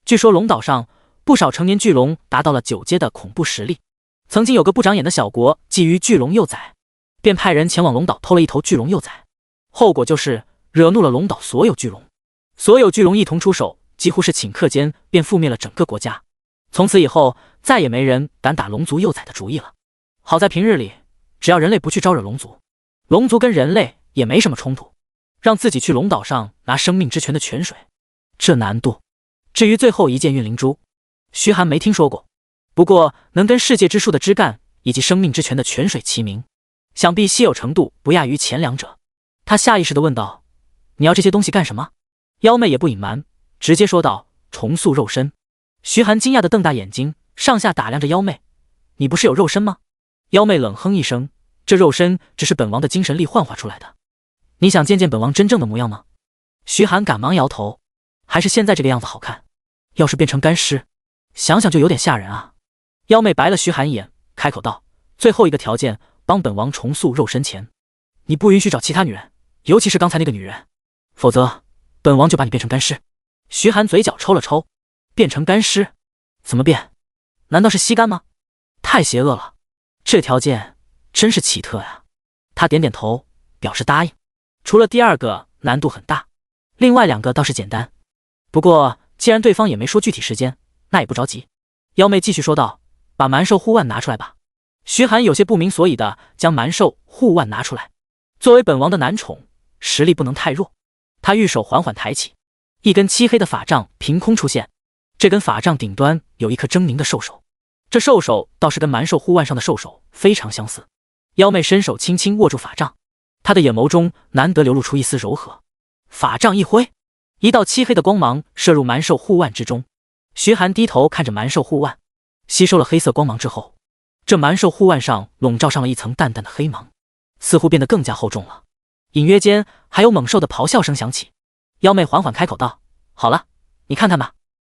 据说龙岛上不少成年巨龙达到了9阶的恐怖实力。曾经有个不长眼的小国觊觎巨龙幼崽，便派人前往龙岛偷了一头巨龙幼崽。后果就是惹怒了龙岛所有巨龙，所有巨龙一同出手，几乎是顷刻间便覆灭了整个国家。从此以后，再也没人敢打龙族幼崽的主意了。好在平日里，只要人类不去招惹龙族，龙族跟人类也没什么冲突。让自己去龙岛上拿生命之泉的泉水，这难度。至于最后一件运灵珠，徐寒没听说过，不过能跟世界之树的枝干以及生命之泉的泉水齐名，想必稀有程度不亚于前两者。他下意识地问道：“你要这些东西干什么？”妖媚也不隐瞒，直接说道：“重塑肉身。”徐寒惊讶地瞪大眼睛，上下打量着妖媚：“你不是有肉身吗？”妖媚冷哼一声：“这肉身只是本王的精神力幻化出来的。你想见见本王真正的模样吗？”徐寒赶忙摇头：“还是现在这个样子好看。要是变成干尸，想想就有点吓人啊。”妖媚白了徐寒一眼，开口道：“最后一个条件，帮本王重塑肉身前，你不允许找其他女人，尤其是刚才那个女人，否则本王就把你变成干尸。”徐寒嘴角抽了抽：“变成干尸？怎么变？难道是吸干吗？太邪恶了，这条件真是奇特呀。”他点点头，表示答应。除了第二个难度很大，另外两个倒是简单。不过既然对方也没说具体时间，那也不着急。妖媚继续说道：“把蛮兽护腕拿出来吧。”徐寒有些不明所以的将蛮兽护腕拿出来。作为本王的男宠，实力不能太弱。他玉手缓缓抬起，一根漆黑的法杖凭空出现。这根法杖顶端有一颗狰狞的兽首，这兽首倒是跟蛮兽护腕上的兽首非常相似。妖媚伸手轻轻握住法杖，她的眼眸中难得流露出一丝柔和。法杖一挥，一道漆黑的光芒射入蛮兽护腕之中。徐寒低头看着蛮兽护腕，吸收了黑色光芒之后，这蛮兽护腕上笼罩上了一层淡淡的黑芒，似乎变得更加厚重了。隐约间还有猛兽的咆哮声响起。妖媚缓缓开口道：“好了，你看看吧。”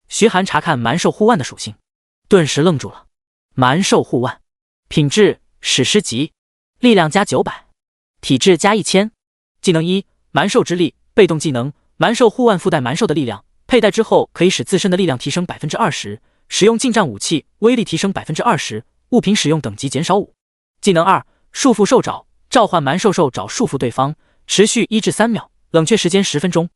徐寒查看蛮兽护腕的属性，顿时愣住了。蛮兽护腕，品质史诗级，力量加900，体质加1000。技能1：蛮兽之力，被动技能，蛮兽护腕附带蛮兽的力量，佩戴之后可以使自身的力量提升 20%， 使用近战武器威力提升 20%， 物品使用等级减少5。技能2：束缚兽爪，召唤蛮兽兽爪束缚对方，持续1至3秒，冷却时间10分钟。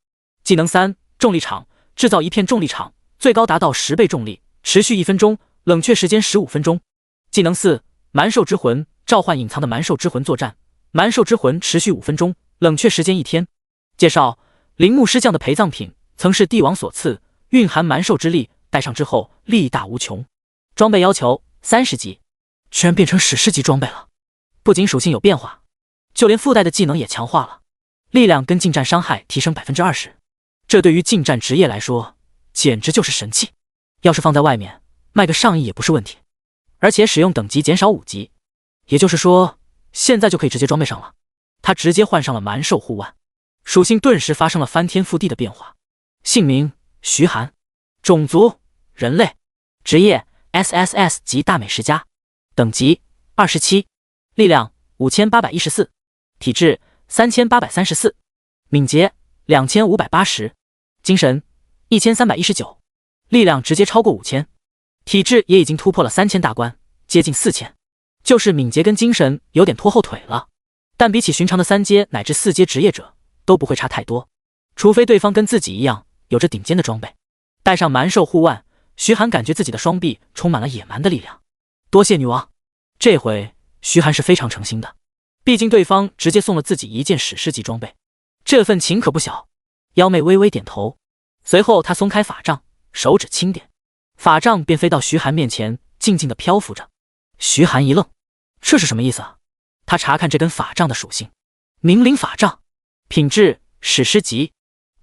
技能3：重力场，制造一片重力场，最高达到10倍重力，持续1分钟，冷却时间15分钟。技能4：蛮兽之魂，召唤隐藏的蛮兽之魂作战，蛮兽之魂持续5分钟，冷却时间1天。介绍：铃木师匠的陪葬品，曾是帝王所赐，蕴含蛮兽之力，戴上之后力大无穷。装备要求30级，居然变成史诗级装备了。不仅属性有变化，就连附带的技能也强化了，力量跟近战伤害提升 20%， 这对于近战职业来说简直就是神器，要是放在外面卖个上亿也不是问题。而且使用等级减少5级，也就是说现在就可以直接装备上了。他直接换上了蛮兽护腕，属性顿时发生了翻天覆地的变化。姓名：徐寒，种族：人类，职业 SSS 级大美食家，等级27，力量5814，体质3834，敏捷2580，精神1319，力量直接超过5000，体质也已经突破了3000大关，接近4000，就是敏捷跟精神有点拖后腿了，但比起寻常的3阶乃至4阶职业者都不会差太多，除非对方跟自己一样有着顶尖的装备。带上蛮兽护腕，徐寒感觉自己的双臂充满了野蛮的力量。多谢女王，这回徐寒是非常诚心的，毕竟对方直接送了自己一件史诗级装备，这份情可不小。妖媚微微点头，随后她松开法杖，手指轻点，法杖便飞到徐寒面前，静静地漂浮着。徐寒一愣，这是什么意思啊？他查看这根法杖的属性：明灵法杖，品质史诗级，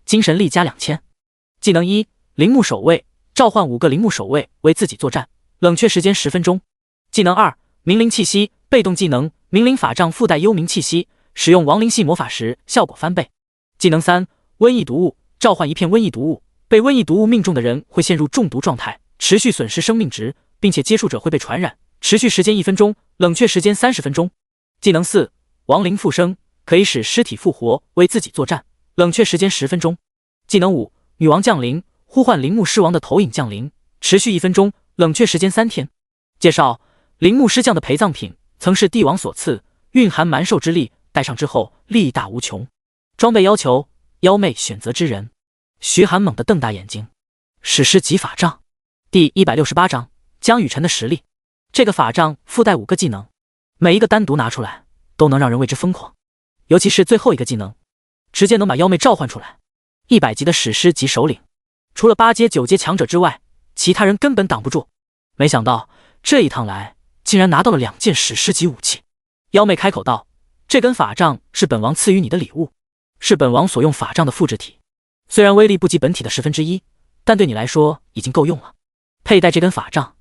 精神力加2000。技能1：铃木守卫，召唤5个铃木守卫为自己作战，冷却时间10分钟。技能2：明灵气息，被动技能，明灵法杖附带幽冥气息，使用亡灵系魔法时效果翻倍。技能3：瘟疫毒物，召唤一片瘟疫毒物，被瘟疫毒物命中的人会陷入中毒状态，持续损失生命值，并且接触者会被传染，持续时间1分钟，冷却时间30分钟。技能4：亡灵复生，可以使尸体复活，为自己作战，冷却时间10分钟。技能5：女王降临，呼唤铃木狮王的投影降临，持续1分钟，冷却时间3天。介绍：铃木狮将的陪葬品，曾是帝王所赐，蕴含蛮兽之力，戴上之后力大无穷。装备要求，妖媚选择之人。徐寒猛地瞪大眼睛。史诗级法杖，第168章江雨晨的实力。这个法杖附带5个技能，每一个单独拿出来都能让人为之疯狂，尤其是最后一个技能，直接能把妖媚召唤出来。100级的史诗级首领，除了8阶、9阶强者之外，其他人根本挡不住。没想到这一趟来，竟然拿到了2件史诗级武器。妖媚开口道：“这根法杖是本王赐予你的礼物，是本王所用法杖的复制体。虽然威力不及本体的1/10，但对你来说已经够用了。佩戴这根法杖，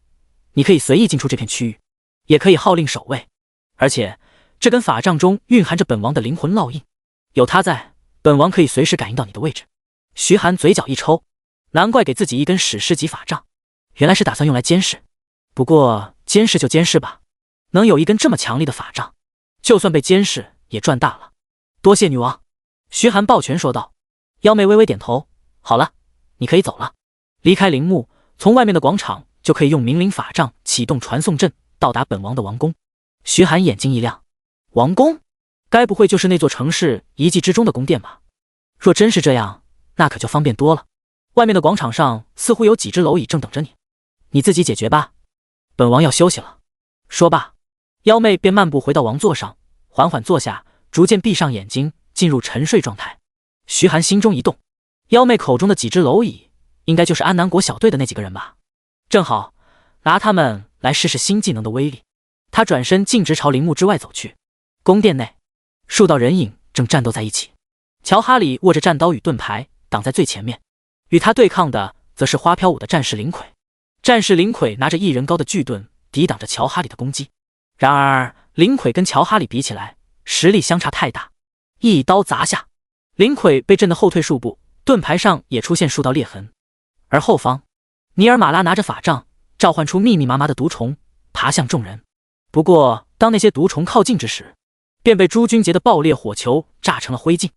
你可以随意进出这片区域，也可以号令守卫。而且这根法杖中蕴含着本王的灵魂烙印，有它在，本王可以随时感应到你的位置。”徐寒嘴角一抽，难怪给自己一根史诗级法杖，原来是打算用来监视。不过监视就监视吧，能有一根这么强力的法杖，就算被监视也赚大了。多谢女王。徐寒抱拳说道。妖媚微微点头，好了，你可以走了。离开陵墓，从外面的广场就可以用冥灵法杖启动传送阵，到达本王的王宫。徐寒眼睛一亮，王宫？该不会就是那座城市遗迹之中的宫殿吧？若真是这样，那可就方便多了。外面的广场上似乎有几只蝼蚁正等着你，你自己解决吧，本王要休息了。说罢，妖媚便漫步回到王座上，缓缓坐下，逐渐闭上眼睛，进入沉睡状态。徐寒心中一动，妖媚口中的几只蝼蚁，应该就是安南国小队的那几个人吧？正好拿他们来试试新技能的威力。他转身径直朝陵墓之外走去。宫殿内，数道人影正战斗在一起。乔哈里握着战刀与盾牌挡在最前面，与他对抗的则是花飘舞的战士林魁。战士林魁拿着1人高的巨盾抵挡着乔哈里的攻击，然而林魁跟乔哈里比起来，实力相差太大，一刀砸下，林魁被震得后退数步，盾牌上也出现数道裂痕。而后方，尼尔马拉拿着法杖，召唤出密密麻麻的毒虫，爬向众人。不过当那些毒虫靠近之时，便被朱军杰的爆裂火球炸成了灰烬。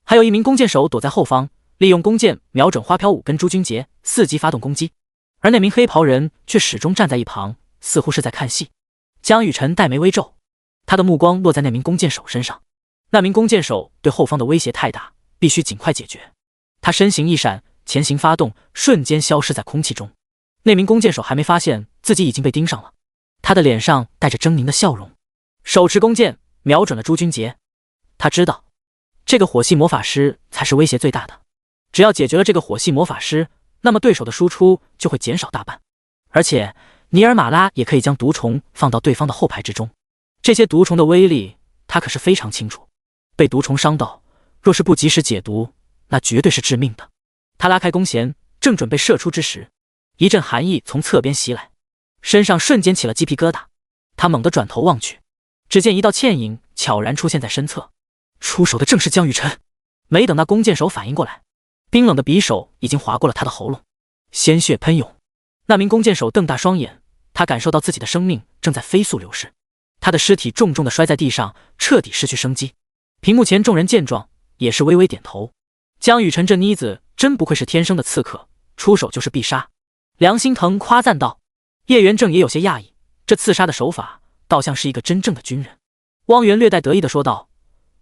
还有一名弓箭手躲在后方，利用弓箭瞄准花飘舞跟朱军杰，伺机发动攻击。而那名黑袍人却始终站在一旁，似乎是在看戏。江雨晨黛眉微皱，他的目光落在那名弓箭手身上。那名弓箭手对后方的威胁太大，必须尽快解决。他身形一闪，前行发动，瞬间消失在空气中。那名弓箭手还没发现自己已经被盯上了，他的脸上带着狰狞的笑容，手持弓箭瞄准了朱军杰。他知道这个火系魔法师才是威胁最大的，只要解决了这个火系魔法师，那么对手的输出就会减少大半。而且尼尔马拉也可以将毒虫放到对方的后排之中，这些毒虫的威力他可是非常清楚。被毒虫伤到，若是不及时解毒，那绝对是致命的。他拉开弓弦，正准备射出之时，一阵寒意从侧边袭来，身上瞬间起了鸡皮疙瘩。他猛地转头望去，只见一道倩影悄然出现在身侧，出手的正是江雨晨。没等那弓箭手反应过来，冰冷的匕首已经划过了他的喉咙，鲜血喷涌。那名弓箭手瞪大双眼，他感受到自己的生命正在飞速流逝，他的尸体重重地摔在地上，彻底失去生机。屏幕前众人见状，也是微微点头。江雨晨这妮子真不愧是天生的刺客，出手就是必杀。梁心腾夸赞道。叶元正也有些讶异，这刺杀的手法倒像是一个真正的军人。汪源略带得意地说道：“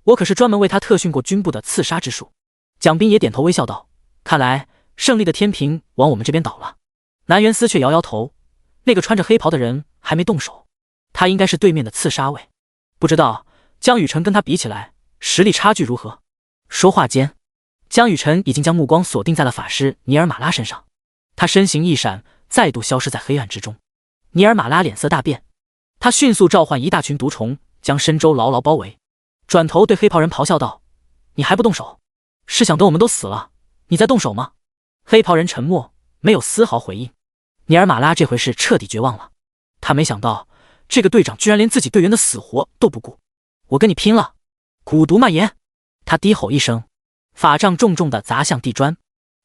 我可是专门为他特训过军部的刺杀之术。”蒋斌也点头微笑道：“看来胜利的天平往我们这边倒了。”南元思却摇摇头，那个穿着黑袍的人还没动手，他应该是对面的刺杀位，不知道江雨晨跟他比起来实力差距如何。说话间，江雨晨已经将目光锁定在了法师尼尔马拉身上，他身形一闪，再度消失在黑暗之中。尼尔马拉脸色大变，他迅速召唤一大群毒虫，将深州牢牢包围，转头对黑袍人咆哮道：“你还不动手？是想等我们都死了，你再动手吗？”黑袍人沉默，没有丝毫回应。尼尔马拉这回是彻底绝望了，他没想到这个队长居然连自己队员的死活都不顾。我跟你拼了！蛊毒蔓延，他低吼一声，法杖重重地砸向地砖，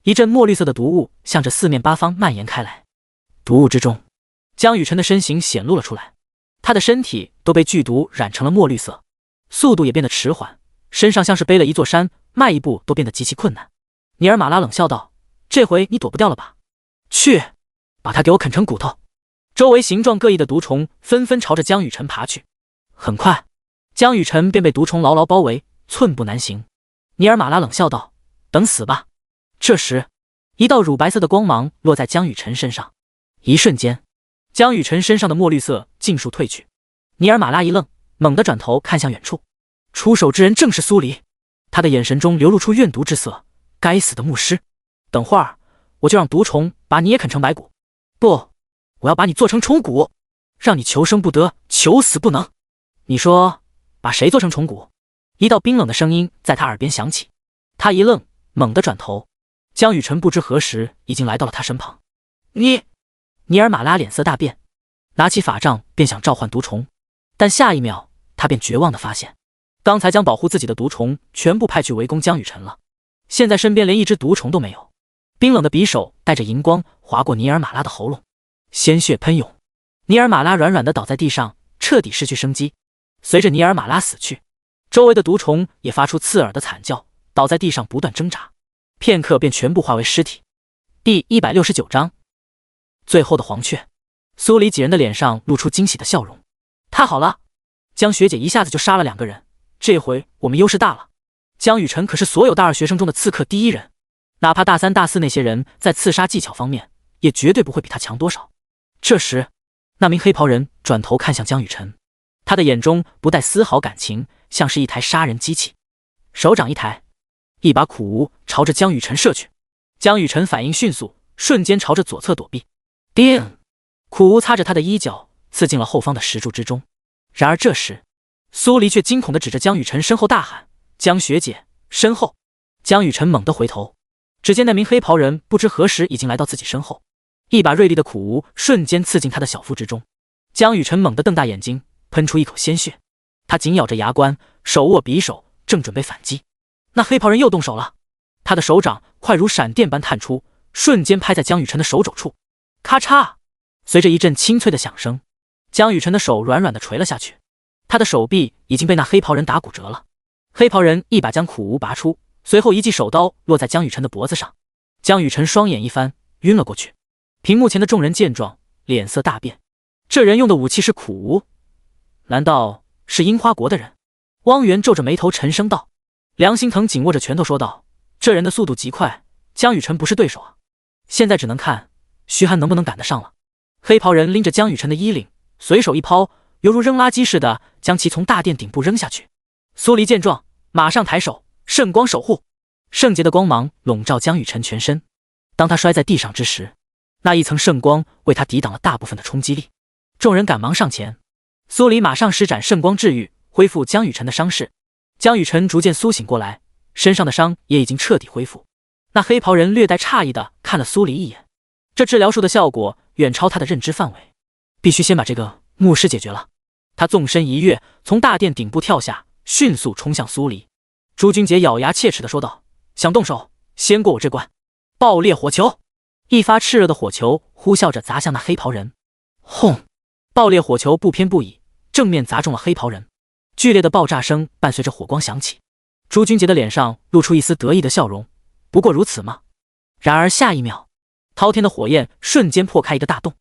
一阵墨绿色的毒雾向着四面八方蔓延开来。毒雾之中，江雨晨的身形显露了出来，他的身体都被剧毒染成了墨绿色，速度也变得迟缓，身上像是背了一座山，迈一步都变得极其困难。尼尔马拉冷笑道：“这回你躲不掉了吧？去，把他给我啃成骨头！”周围形状各异的毒虫纷纷朝着江雨晨爬去，很快江雨晨便被毒虫牢牢包围，寸步难行。尼尔马拉冷笑道：“等死吧。”这时，一道乳白色的光芒落在江雨晨身上，一瞬间，江雨晨身上的墨绿色尽数褪去。尼尔马拉一愣，猛地转头看向远处，出手之人正是苏黎，他的眼神中流露出怨毒之色。该死的牧师！等会儿我就让毒虫把你也啃成白骨，不，我要把你做成虫骨，让你求生不得，求死不能。你说把谁做成虫骨？一道冰冷的声音在他耳边响起。他一愣，猛地转头，江雨晨不知何时已经来到了他身旁。尼尔马拉脸色大变，拿起法杖便想召唤毒虫，但下一秒他便绝望地发现，刚才将保护自己的毒虫全部派去围攻江雨晨了，现在身边连一只毒虫都没有。冰冷的匕首带着银光划过尼尔马拉的喉咙，鲜血喷涌，尼尔马拉软软地倒在地上，彻底失去生机。随着尼尔马拉死去，周围的毒虫也发出刺耳的惨叫，倒在地上不断挣扎，片刻便全部化为尸体。第169章，最后的黄雀。苏黎几人的脸上露出惊喜的笑容。太好了，江学姐一下子就杀了2个人，这回我们优势大了。江雨晨可是所有大二学生中的刺客第一人，哪怕大3、大4那些人在刺杀技巧方面也绝对不会比他强多少。这时，那名黑袍人转头看向江雨晨，他的眼中不带丝毫感情，像是一台杀人机器。手掌一抬，一把苦无朝着江雨晨射去。江雨晨反应迅速，瞬间朝着左侧躲避。叮！苦无擦着他的衣角，刺进了后方的石柱之中。然而这时，苏黎却惊恐地指着江雨晨身后大喊：“江学姐，身后！”江雨晨猛地回头，只见那名黑袍人不知何时已经来到自己身后，一把锐利的苦无瞬间刺进他的小腹之中。江雨晨猛地瞪大眼睛，喷出一口鲜血，他紧咬着牙关，手握匕首，正准备反击。那黑袍人又动手了，他的手掌快如闪电般探出，瞬间拍在江雨晨的手肘处。咔嚓！随着一阵清脆的响声，江雨晨的手软软地垂了下去，他的手臂已经被那黑袍人打骨折了。黑袍人一把将苦无拔出，随后一记手刀落在江雨晨的脖子上。江雨晨双眼一翻，晕了过去。屏幕前的众人见状，脸色大变。这人用的武器是苦无，难道是樱花国的人？汪源皱着眉头沉声道。梁心腾紧握着拳头说道：“这人的速度极快，江雨晨不是对手啊，现在只能看徐寒能不能赶得上了。”黑袍人拎着江雨晨的衣领，随手一抛，犹如扔垃圾似的将其从大殿顶部扔下去。苏黎见状，马上抬手，圣光守护。圣洁的光芒笼罩江雨晨全身，当他摔在地上之时，那一层圣光为他抵挡了大部分的冲击力。众人赶忙上前，苏黎马上施展圣光治愈，恢复江雨晨的伤势。江雨晨逐渐苏醒过来，身上的伤也已经彻底恢复。那黑袍人略带诧异的看了苏黎一眼，这治疗术的效果远超他的认知范围，必须先把这个牧师解决了。他纵身一跃，从大殿顶部跳下，迅速冲向苏黎。朱君杰咬牙切齿的说道：“想动手，先过我这关！”爆裂火球，一发炽热的火球呼啸着砸向那黑袍人。轰！爆裂火球不偏不倚，正面砸中了黑袍人。剧烈的爆炸声伴随着火光响起，朱君杰的脸上露出一丝得意的笑容。不过如此吗？然而下一秒，滔天的火焰瞬间破开一个大洞，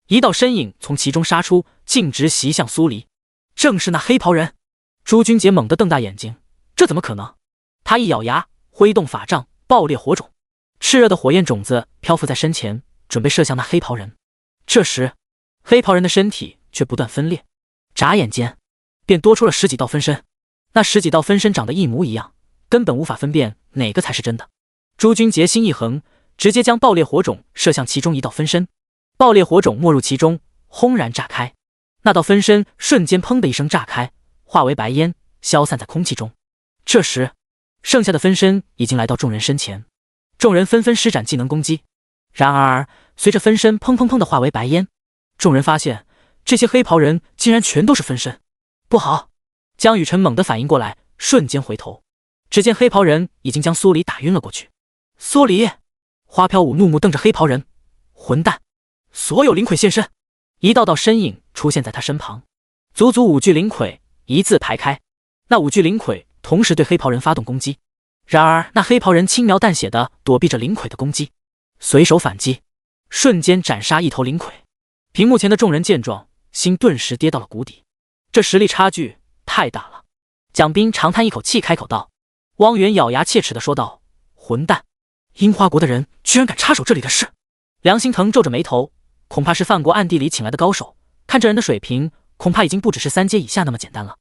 一道身影从其中杀出，径直袭向苏黎。正是那黑袍人。朱君杰猛地瞪大眼睛，这怎么可能？他一咬牙，挥动法杖，爆裂火种。炽热的火焰种子漂浮在身前，准备射向那黑袍人。这时，黑袍人的身体却不断分裂，眨眼间便多出了10几道分身。那10几道分身长得一模一样，根本无法分辨哪个才是真的。朱君杰心一横，直接将爆裂火种射向其中一道分身。爆裂火种没入其中，轰然炸开，那道分身瞬间砰的一声炸开，化为白烟，消散在空气中。这时，剩下的分身已经来到众人身前，众人纷纷施展技能攻击。然而，随着分身砰砰砰的化为白烟，众人发现这些黑袍人竟然全都是分身。不好！江雨晨猛地反应过来，瞬间回头，只见黑袍人已经将苏黎打晕了过去。苏黎！花飘舞怒目瞪着黑袍人，混蛋！所有灵魁现身！一道道身影出现在他身旁，足足5具灵魁一字排开。那5具灵魁同时对黑袍人发动攻击，然而那黑袍人轻描淡写的躲避着灵魁的攻击，随手反击，瞬间斩杀一头灵魁。屏幕前的众人见状，心顿时跌到了谷底，这实力差距太大了。蒋斌长叹一口气，开口道：“汪源咬牙切齿地说道：“混蛋！樱花国的人居然敢插手这里的事！”梁心腾皱着眉头，恐怕是范国暗地里请来的高手，看这人的水平，恐怕已经不只是3阶以下那么简单了。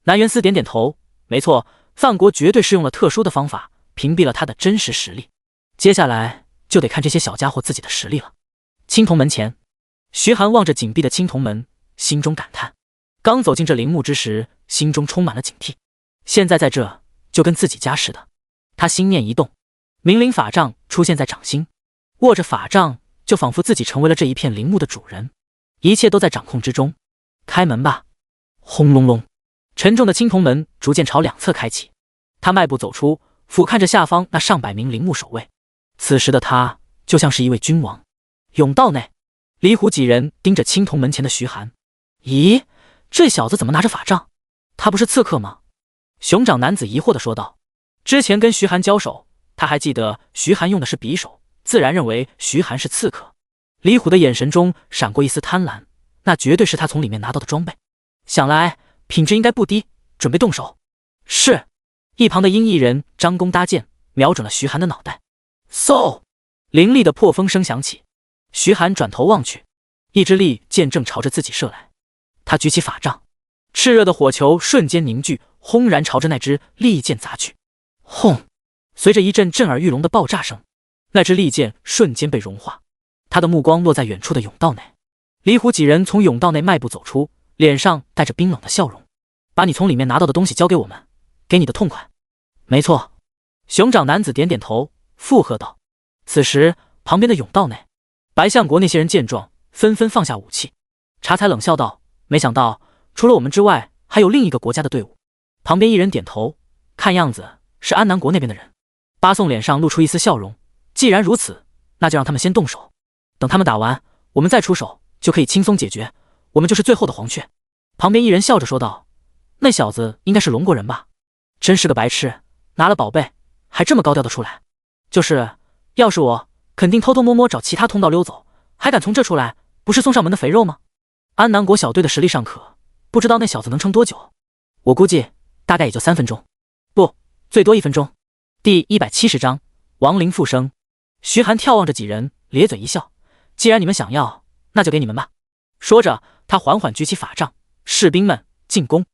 南元思点点头，没错，范国绝对是用了特殊的方法屏蔽了他的真实实力。接下来就得看这些小家伙自己的实力了。青铜门前，徐寒望着紧闭的青铜门，心中感叹。刚走进这陵墓之时，心中充满了警惕。现在在这就跟自己家似的。他心念一动，明灵法杖出现在掌心，握着法杖就仿佛自己成为了这一片陵墓的主人，一切都在掌控之中。开门吧！轰隆隆，沉重的青铜门逐渐朝两侧开启。他迈步走出，俯瞰着下方那上百名陵墓守卫。此时的他就像是一位君王。甬道内，李虎几人盯着青铜门前的徐寒。咦，这小子怎么拿着法杖？他不是刺客吗？熊掌男子疑惑地说道。之前跟徐寒交手，他还记得徐寒用的是匕首，自然认为徐寒是刺客。李虎的眼神中闪过一丝贪婪，那绝对是他从里面拿到的装备，想来品质应该不低，准备动手。是。一旁的鹰翼人张弓搭箭，瞄准了徐寒的脑袋。嗖，凌厉的破风声响起。徐寒转头望去，一支利箭正朝着自己射来。他举起法杖，炽热的火球瞬间凝聚，轰然朝着那支利箭砸去。轰！随着一阵震耳欲聋的爆炸声，那支利箭瞬间被融化。他的目光落在远处的甬道内。李虎几人从甬道内迈步走出，脸上带着冰冷的笑容。把你从里面拿到的东西交给我们，给你的痛快。没错。熊掌男子点点头，附和道。此时旁边的甬道内，白象国那些人见状，纷纷放下武器。茶才冷笑道：没想到除了我们之外，还有另一个国家的队伍。旁边一人点头，看样子是安南国那边的人。八宋脸上露出一丝笑容，既然如此，那就让他们先动手，等他们打完，我们再出手，就可以轻松解决，我们就是最后的黄雀。旁边一人笑着说道：那小子应该是龙国人吧？真是个白痴，拿了宝贝还这么高调的出来。就是，要是我，肯定偷偷摸摸找其他通道溜走，还敢从这出来，不是送上门的肥肉吗？安南国小队的实力尚可，不知道那小子能撑多久。我估计大概也就3分钟，不，最多1分钟。第170章亡灵复生。徐寒眺望着几人，咧嘴一笑：既然你们想要，那就给你们吧。说着，他缓缓举起法杖，士兵们进攻。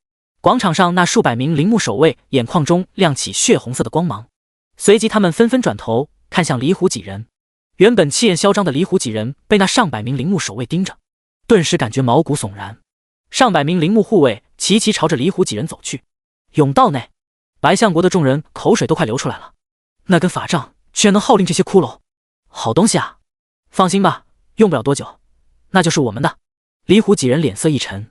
广场上那数百名陵墓守卫眼眶中亮起血红色的光芒，随即他们纷纷转头看向李虎几人。原本气焰嚣张的李虎几人被那上百名陵墓守卫盯着，顿时感觉毛骨悚然。上百名陵墓护卫齐齐朝着李虎几人走去。甬道内，白象国的众人口水都快流出来了。那根法杖居然能号令这些骷髅，好东西啊！放心吧，用不了多久，那就是我们的。李虎几人脸色一沉，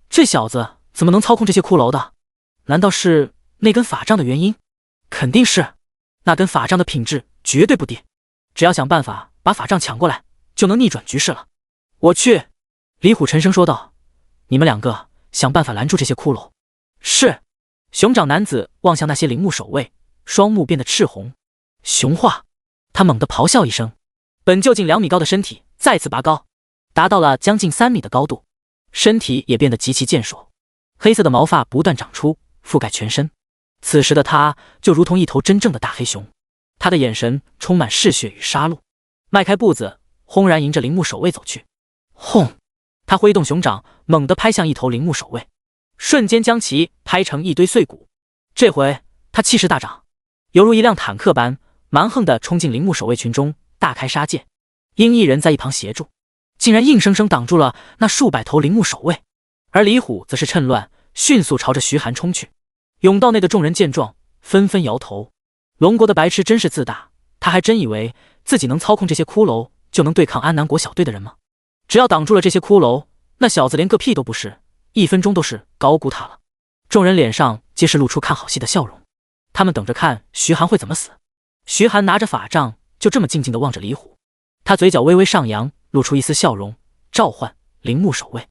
这小子怎么能操控这些骷髅的？难道是那根法杖的原因？肯定是，那根法杖的品质绝对不低，只要想办法把法杖抢过来，就能逆转局势了。我去！李虎沉声说道：你们2个想办法拦住这些骷髅。是。熊掌男子望向那些陵墓守卫，双目变得赤红。熊化！他猛地咆哮一声，本就近2米高的身体再次拔高，达到了将近3米的高度，身体也变得极其健硕，黑色的毛发不断长出，覆盖全身。此时的他就如同一头真正的大黑熊，他的眼神充满嗜血与杀戮，迈开步子，轰然迎着陵墓守卫走去。轰！他挥动熊掌，猛地拍向一头陵墓守卫，瞬间将其拍成一堆碎骨。这回他气势大涨，犹如一辆坦克般蛮横地冲进陵墓守卫群中，大开杀戒。鹰翼人在一旁协助，竟然硬生生挡住了那数百头陵墓守卫。而李虎则是趁乱迅速朝着徐寒冲去。甬道内的众人见状，纷纷摇头。龙国的白痴真是自大，他还真以为自己能操控这些骷髅就能对抗安南国小队的人吗？只要挡住了这些骷髅，那小子连个屁都不是，1分钟都是高估他了。众人脸上皆是露出看好戏的笑容，他们等着看徐寒会怎么死。徐寒拿着法杖，就这么静静地望着李虎，他嘴角微微上扬，露出一丝笑容，召唤陵墓守卫。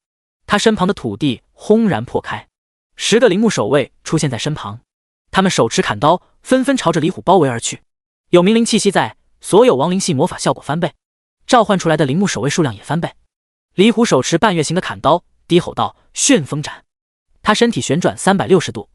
他身旁的土地轰然破开，10个陵墓守卫出现在身旁，他们手持砍刀，纷纷朝着李虎包围而去。有明灵气息在，所有亡灵系魔法效果翻倍，召唤出来的陵墓守卫数量也翻倍。李虎手持半月形的砍刀，低吼道：旋风斩！他身体旋转360度，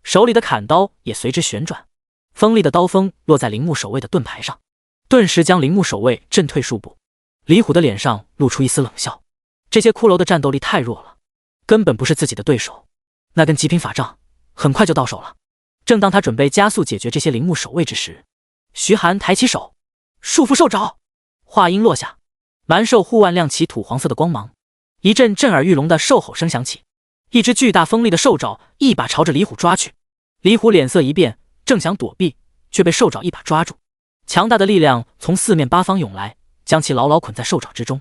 手里的砍刀也随之旋转，锋利的刀锋落在铃木守卫的盾牌上，顿时将铃木守卫震退数步。李虎的脸上露出一丝冷笑，这些骷髅的战斗力太弱了，根本不是自己的对手。那根极品法杖很快就到手了。正当他准备加速解决这些铃木守卫之时，徐寒抬起手，束缚兽爪。话音落下，蛮兽护腕亮起土黄色的光芒，一阵震耳欲聋的兽吼声响起，一只巨大锋利的兽爪一把朝着李虎抓去。李虎脸色一变，正想躲避，却被兽爪一把抓住。强大的力量从四面八方涌来，将其牢牢捆在兽爪之中。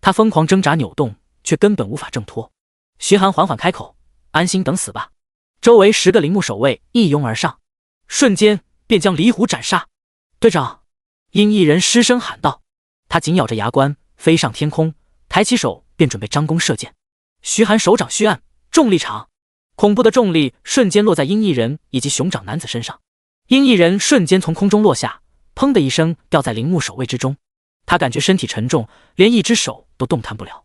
他疯狂挣扎扭动，却根本无法挣脱。徐寒缓缓开口：“安心等死吧。”周围10个铃木守卫一拥而上，瞬间便将李虎斩杀。队长，鹰翼人失声喊道。他紧咬着牙关，飞上天空，抬起手便准备张弓射箭。徐寒手掌虚按，重力场，恐怖的重力瞬间落在鹰翼人以及熊掌男子身上。鹰翼人瞬间从空中落下，砰的一声掉在铃木守卫之中。他感觉身体沉重，连一只手都动弹不了。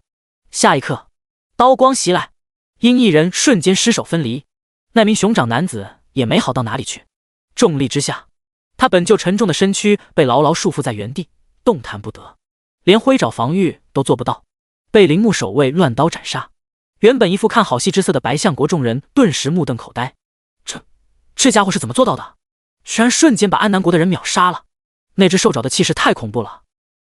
下一刻，刀光袭来，鹰翼人瞬间失手分离。那名熊掌男子也没好到哪里去，重力之下，他本就沉重的身躯被牢牢束缚在原地，动弹不得，连挥爪防御都做不到，被铃木守卫乱刀斩杀。原本一副看好戏之色的白象国众人顿时目瞪口呆，这家伙是怎么做到的？居然瞬间把安南国的人秒杀了！那只兽爪的气势太恐怖了，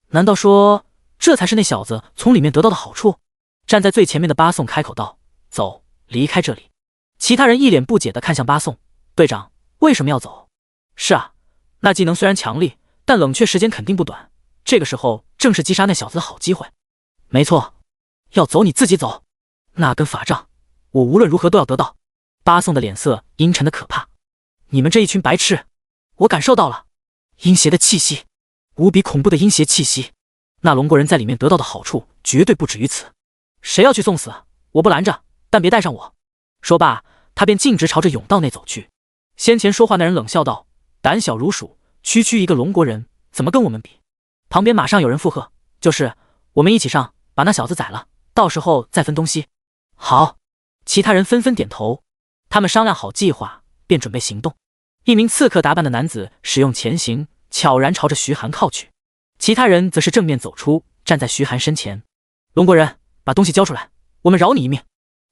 难道说这才是那小子从里面得到的好处？站在最前面的八颂开口道：“走，离开这里。”其他人一脸不解地看向八颂：“队长，为什么要走？”“是啊，那技能虽然强力，但冷却时间肯定不短，这个时候正是击杀那小子的好机会。”“没错，要走你自己走，那根法杖我无论如何都要得到。”八颂的脸色阴沉的可怕。“你们这一群白痴，我感受到了阴邪的气息，无比恐怖的阴邪气息，那龙国人在里面得到的好处绝对不止于此。谁要去送死，我不拦着，但别带上我。”说罢，他便径直朝着甬道内走去。先前说话那人冷笑道：“胆小如鼠，区区一个龙国人，怎么跟我们比？”旁边马上有人附和：“就是，我们一起上，把那小子宰了，到时候再分东西。”好，其他人纷纷点头。他们商量好计划，便准备行动。一名刺客打扮的男子使用前行，悄然朝着徐寒靠去，其他人则是正面走出，站在徐寒身前。“龙国人，把东西交出来，我们饶你一命，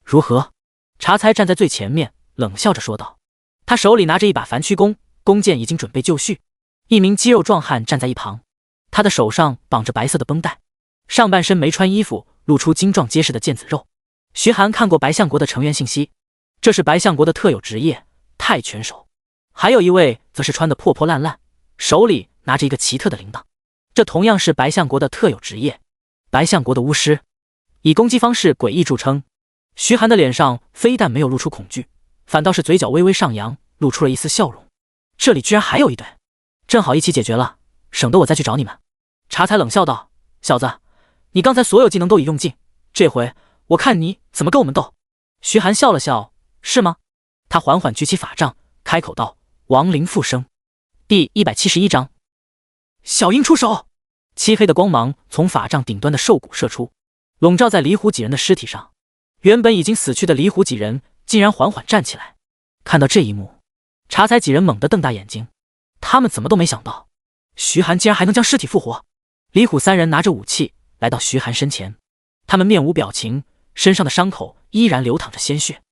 如何？”茶才站在最前面，冷笑着说道。他手里拿着一把凡躯弓，弓箭已经准备就绪。一名肌肉壮汉站在一旁，他的手上绑着白色的绷带，上半身没穿衣服，露出精壮结实的腱子肉。徐寒看过白象国的成员信息，这是白象国的特有职业泰拳手。还有一位则是穿得破破烂烂，手里拿着一个奇特的铃铛，这同样是白象国的特有职业白象国的巫师，以攻击方式诡异著称。徐寒的脸上非但没有露出恐惧，反倒是嘴角微微上扬，露出了一丝笑容。这里居然还有一队，正好一起解决了，省得我再去找你们。茶才冷笑道：“小子，你刚才所有技能都已用尽，这回我看你怎么跟我们斗。”徐寒笑了笑：“是吗？”他缓缓举起法杖，开口道：“亡灵复生。”第171章，小鹰出手。漆黑的光芒从法杖顶端的兽骨射出，笼罩在离虎几人的尸体上。原本已经死去的离虎几人竟然缓缓站起来。看到这一幕，茶才几人猛地瞪大眼睛，他们怎么都没想到徐寒竟然还能将尸体复活。离虎3人拿着武器来到徐寒身前，他们面无表情，身上的伤口依然流淌着鲜血。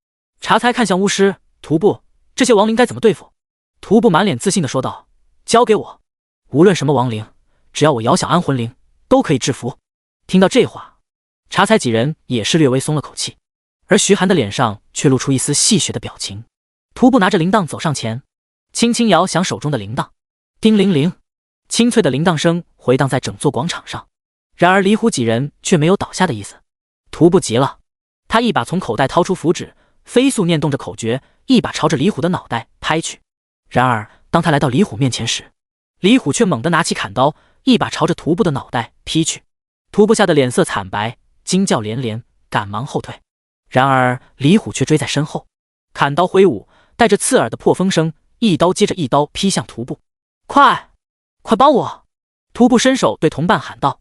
茶才看向巫师徒步，这些亡灵该怎么对付？徒步满脸自信地说道：“交给我，无论什么亡灵，只要我遥想安魂灵，都可以制服。”听到这话，茶才几人也是略微松了口气，而徐寒的脸上却露出一丝戏谑的表情。徒步拿着铃铛走上前，轻轻摇响手中的铃铛，叮铃铃，清脆的铃铛声回荡在整座广场上。然而离虎几人却没有倒下的意思。徒步急了，他一把从口袋掏出符纸，飞速念动着口诀，一把朝着离虎的脑袋拍去。然而当他来到离虎面前时，离虎却猛地拿起砍刀，一把朝着徒步的脑袋劈去。徒步吓得脸色惨白，惊叫连连，赶忙后退。然而离虎却追在身后，砍刀挥舞，带着刺耳的破风声，一刀接着一刀劈向徒步。快帮我！徒步伸手对同伴喊道。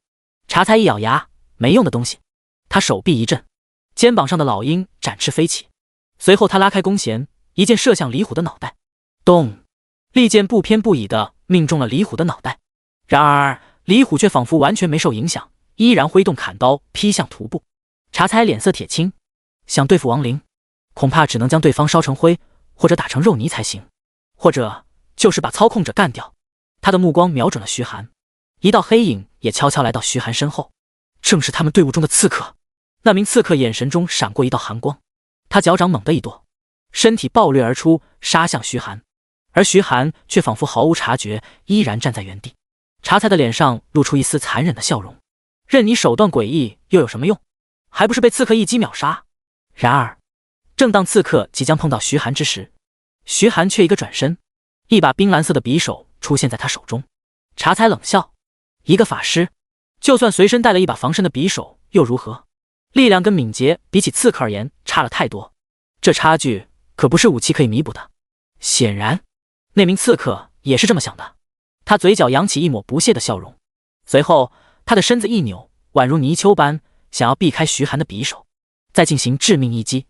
茶才一咬牙，没用的东西。他手臂一震，肩膀上的老鹰展翅飞起，随后他拉开弓弦，一箭射向李虎的脑袋。咚！利箭不偏不倚地命中了李虎的脑袋。然而李虎却仿佛完全没受影响，依然挥动砍刀劈向徒步。查猜脸色铁青，想对付亡灵，恐怕只能将对方烧成灰，或者打成肉泥才行，或者就是把操控者干掉。他的目光瞄准了徐寒，一道黑影也悄悄来到徐寒身后，正是他们队伍中的刺客。那名刺客眼神中闪过一道寒光，他脚掌猛地一跺，身体暴掠而出，杀向徐寒。而徐寒却仿佛毫无察觉，依然站在原地。查菜的脸上露出一丝残忍的笑容，任你手段诡异又有什么用，还不是被刺客一击秒杀。然而正当刺客即将碰到徐寒之时，徐寒却一个转身，一把冰蓝色的匕首出现在他手中。查菜冷笑，一个法师，就算随身带了一把防身的匕首又如何？力量跟敏捷比起刺客而言差了太多，这差距可不是武器可以弥补的。显然那名刺客也是这么想的，他嘴角扬起一抹不屑的笑容，随后他的身子一扭，宛如泥鳅般想要避开徐寒的匕首，再进行致命一击。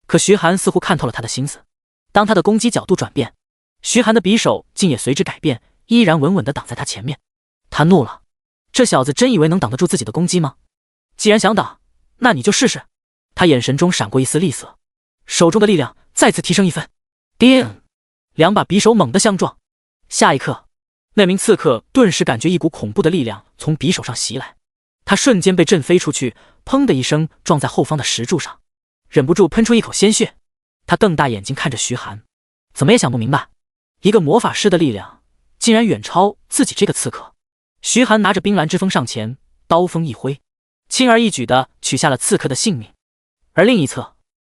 可徐寒似乎看透了他的心思，当他的攻击角度转变，徐寒的匕首竟也随之改变，依然稳稳地挡在他前面。他怒了，这小子真以为能挡得住自己的攻击吗？既然想挡，那你就试试。他眼神中闪过一丝厉色，手中的力量再次提升一分。叮！两把匕首猛地相撞，下一刻，那名刺客顿时感觉一股恐怖的力量从匕首上袭来，他瞬间被震飞出去，砰的一声撞在后方的石柱上，忍不住喷出一口鲜血。他瞪大眼睛看着徐寒，怎么也想不明白，一个魔法师的力量竟然远超自己这个刺客。徐寒拿着冰蓝之锋上前，刀锋一挥，轻而易举地取下了刺客的性命。而另一侧，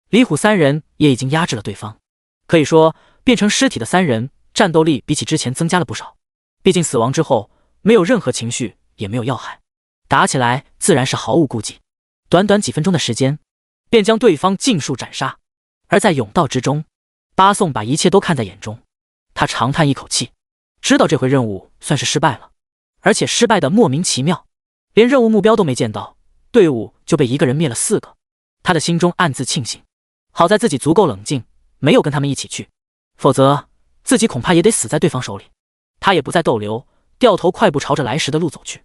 李虎三人也已经压制了对方，可以说变成尸体的三人战斗力比起之前增加了不少，毕竟死亡之后没有任何情绪，也没有要害，打起来自然是毫无顾忌，短短几分钟的时间便将对方尽数斩杀。而在甬道之中，八颂把一切都看在眼中，他长叹一口气，知道这回任务算是失败了，而且失败的莫名其妙，连任务目标都没见到，队伍就被一个人灭了4个。他的心中暗自庆幸，好在自己足够冷静，没有跟他们一起去，否则自己恐怕也得死在对方手里。他也不再逗留，掉头快步朝着来时的路走去。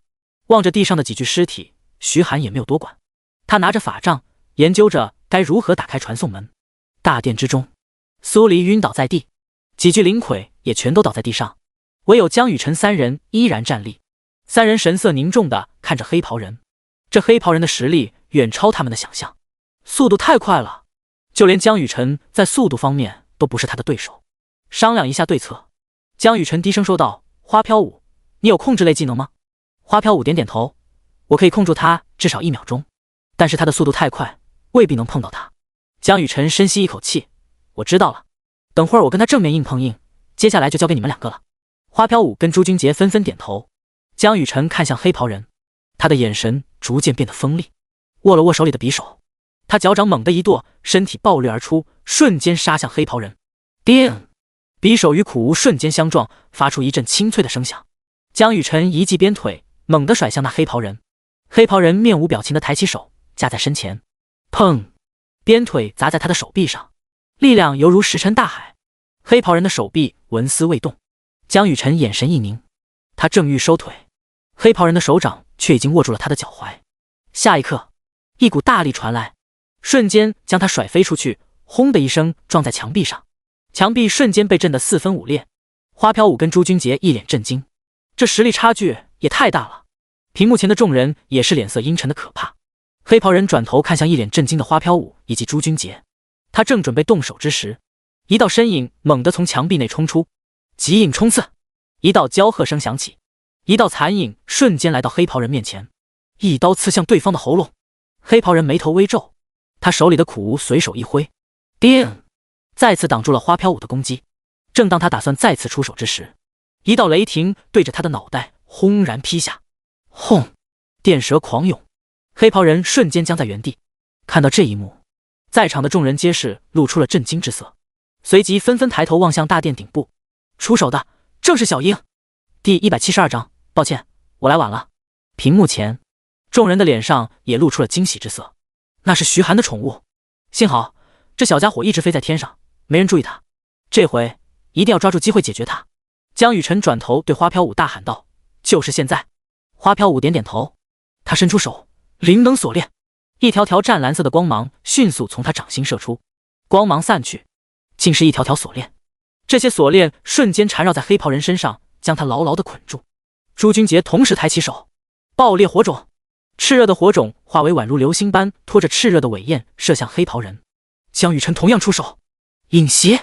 望着地上的几具尸体，徐寒也没有多管，他拿着法杖研究着该如何打开传送门。大殿之中，苏黎晕倒在地，几具灵魁也全都倒在地上，唯有江雨晨三人依然站立。三人神色凝重地看着黑袍人，这黑袍人的实力远超他们的想象，速度太快了，就连江雨晨在速度方面都不是他的对手。商量一下对策，江雨晨低声说道：“花飘舞，你有控制类技能吗？”花飘舞点点头，我可以控住他至少1秒钟，但是他的速度太快，未必能碰到他。江雨晨深吸一口气，我知道了，等会儿我跟他正面硬碰硬，接下来就交给你们2个了。花飘舞跟朱君杰纷纷点头。江雨晨看向黑袍人，他的眼神逐渐变得锋利，握了握手里的匕首，他脚掌猛地一跺，身体暴掠而出，瞬间杀向黑袍人。叮！匕首与苦无瞬间相撞，发出一阵清脆的声响。江雨晨一记鞭腿猛地甩向那黑袍人，黑袍人面无表情地抬起手架在身前，砰！鞭腿砸在他的手臂上，力量犹如石沉大海。黑袍人的手臂纹丝未动。江雨晨眼神一凝，他正欲收腿，黑袍人的手掌却已经握住了他的脚踝。下一刻，一股大力传来，瞬间将他甩飞出去，轰的一声撞在墙壁上，墙壁瞬间被震得4分5裂。花飘舞跟朱君杰一脸震惊，这实力差距也太大了。屏幕前的众人也是脸色阴沉的可怕。黑袍人转头看向一脸震惊的花飘舞以及朱君杰，他正准备动手之时，一道身影猛地从墙壁内冲出，极影冲刺，一道娇喝声响起，一道残影瞬间来到黑袍人面前，一刀刺向对方的喉咙。黑袍人眉头微皱，他手里的苦无随手一挥，叮，再次挡住了花飘舞的攻击。正当他打算再次出手之时，一道雷霆对着他的脑袋轰然劈下，轰！电蛇狂涌，黑袍人瞬间僵在原地。看到这一幕，在场的众人皆是露出了震惊之色，随即纷纷抬头望向大殿顶部。出手的正是小樱。第172章，抱歉，我来晚了。屏幕前，众人的脸上也露出了惊喜之色。那是徐寒的宠物，幸好这小家伙一直飞在天上，没人注意他。这回一定要抓住机会解决他。江雨晨转头对花飘舞大喊道：“就是现在！”花飘舞点点头，他伸出手，灵能锁链，一条条湛蓝色的光芒迅速从他掌心射出，光芒散去，竟是一条条锁链。这些锁链瞬间缠绕在黑袍人身上，将他牢牢地捆住。朱君杰同时抬起手，爆裂火种，炽热的火种化为宛如流星般拖着炽热的尾焰射向黑袍人。江雨晨同样出手，影袭，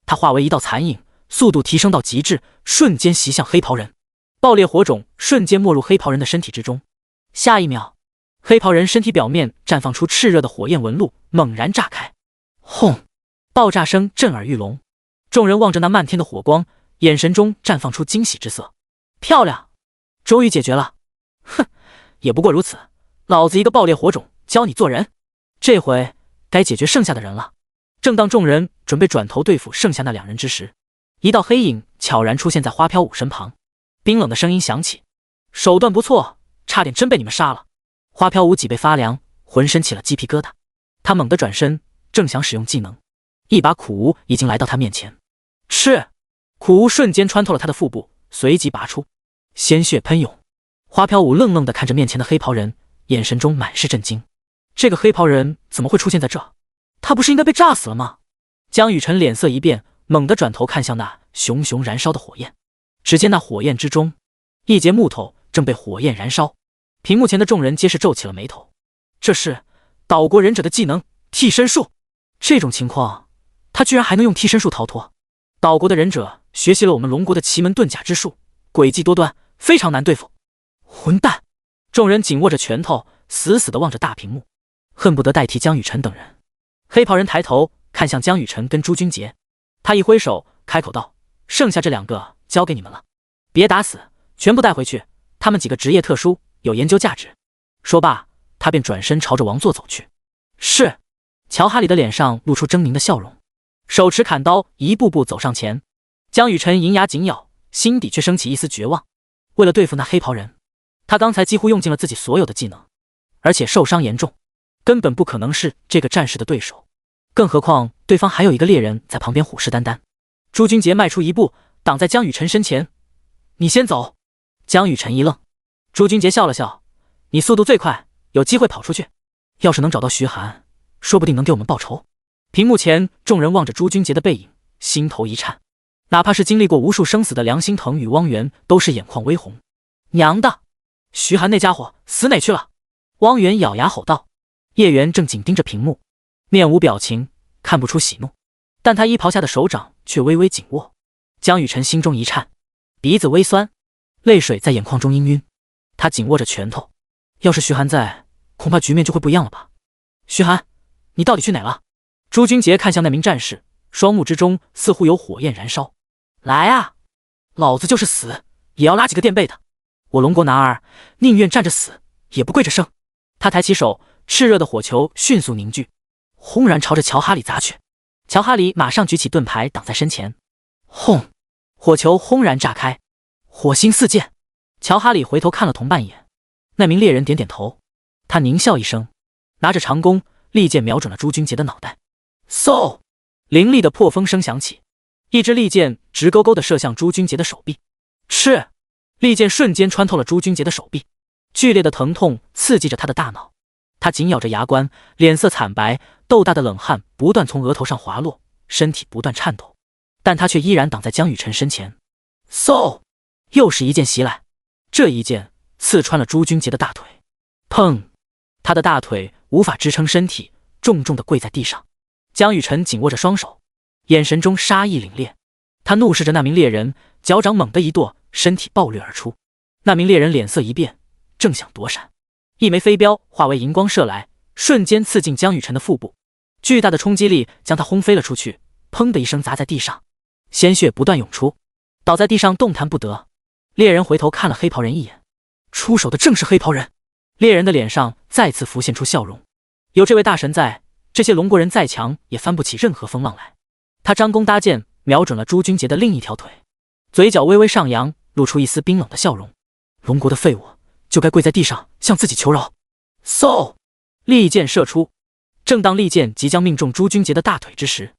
他化为一道残影，速度提升到极致，瞬间袭向黑袍人。爆裂火种瞬间没入黑袍人的身体之中。下一秒，黑袍人身体表面绽放出炽热的火焰纹路，猛然炸开。轰！爆炸声震耳欲聋。众人望着那漫天的火光，眼神中绽放出惊喜之色。漂亮，终于解决了。哼，也不过如此，老子一个爆裂火种教你做人。这回该解决剩下的人了。正当众人准备转头对付剩下那2人之时，一道黑影悄然出现在花飘舞身旁，冰冷的声音响起：“手段不错，差点真被你们杀了。”花飘舞脊背发凉，浑身起了鸡皮疙瘩。他猛地转身，正想使用技能，一把苦无已经来到他面前。吃！苦无瞬间穿透了他的腹部，随即拔出，鲜血喷涌。花飘舞愣愣地看着面前的黑袍人，眼神中满是震惊。这个黑袍人怎么会出现在这？他不是应该被炸死了吗？江雨晨脸色一变，猛地转头看向那熊熊燃烧的火焰。只见那火焰之中，一截木头正被火焰燃烧。屏幕前的众人皆是皱起了眉头。这是岛国忍者的技能替身术。这种情况，他居然还能用替身术逃脱。岛国的忍者学习了我们龙国的奇门遁甲之术，诡计多端，非常难对付。混蛋！众人紧握着拳头，死死地望着大屏幕，恨不得代替江雨晨等人。黑袍人抬头看向江雨晨跟朱君杰，他一挥手开口道：“剩下这2个交给你们了，别打死，全部带回去，他们几个职业特殊，有研究价值。”说罢，他便转身朝着王座走去。是。乔哈里的脸上露出狰狞的笑容，手持砍刀一步步走上前。江雨晨银牙紧咬，心底却升起一丝绝望。为了对付那黑袍人，他刚才几乎用尽了自己所有的技能，而且受伤严重，根本不可能是这个战士的对手。更何况对方还有一个猎人在旁边虎视眈眈。朱君杰迈出一步，挡在江雨晨身前：“你先走。”江雨晨一愣，朱君杰笑了笑：“你速度最快，有机会跑出去。要是能找到徐寒，说不定能给我们报仇。”屏幕前众人望着朱君杰的背影，心头一颤。哪怕是经历过无数生死的梁心腾与汪源，都是眼眶微红。娘的，徐寒那家伙死哪去了？汪源咬牙吼道。叶源正紧盯着屏幕，面无表情，看不出喜怒，但他衣袍下的手掌却微微紧握。江雨晨心中一颤，鼻子微酸，泪水在眼眶中氤氲。他紧握着拳头，要是徐寒在，恐怕局面就会不一样了吧。徐寒，你到底去哪了？朱君杰看向那名战士，双目之中似乎有火焰燃烧。来啊，老子就是死也要拉几个垫背的。我龙国男儿宁愿站着死，也不跪着生。他抬起手，炽热的火球迅速凝聚，轰然朝着乔哈里砸去。乔哈里马上举起盾牌挡在身前。轰！火球轰然炸开，火星四溅。乔哈里回头看了同伴一眼，那名猎人点点头，他狞笑一声，拿着长弓利箭瞄准了朱君杰的脑袋。嗖！凌厉的破风声响起，一支利箭直勾勾地射向朱君杰的手臂。吃！利箭瞬间穿透了朱君杰的手臂，剧烈的疼痛刺激着他的大脑。他紧咬着牙关，脸色惨白，豆大的冷汗不断从额头上滑落，身体不断颤抖，但他却依然挡在江雨晨身前。嗖！又是一剑袭来，这一剑刺穿了朱君杰的大腿。砰！他的大腿无法支撑身体，重重地跪在地上。江雨晨紧握着双手，眼神中杀意凛冽。他怒视着那名猎人，脚掌猛地一跺，身体暴掠而出。那名猎人脸色一变，正想躲闪，一枚飞镖化为银光射来，瞬间刺进江雨晨的腹部。巨大的冲击力将他轰飞了出去，砰的一声砸在地上，鲜血不断涌出，倒在地上动弹不得。猎人回头看了黑袍人一眼，出手的正是黑袍人。猎人的脸上再次浮现出笑容，有这位大神在，这些龙国人再强也翻不起任何风浪来。他张弓搭箭，瞄准了朱君杰的另一条腿，嘴角微微上扬，露出一丝冰冷的笑容。龙国的废物，就该跪在地上向自己求饶。嗖！利箭射出，正当利箭即将命中朱君杰的大腿之时，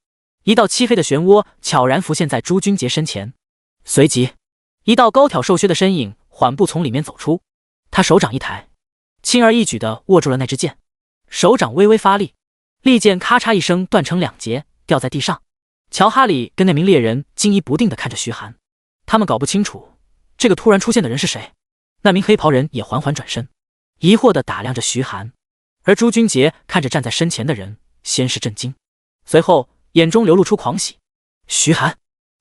一道漆黑的漩涡悄然浮现在朱君杰身前，随即，一道高挑瘦削的身影缓步从里面走出。他手掌一抬，轻而易举地握住了那支剑，手掌微微发力，利剑咔嚓一声断成两截，掉在地上。乔哈里跟那名猎人惊疑不定地看着徐寒，他们搞不清楚这个突然出现的人是谁。那名黑袍人也缓缓转身，疑惑地打量着徐寒，而朱君杰看着站在身前的人，先是震惊，随后眼中流露出狂喜。徐寒，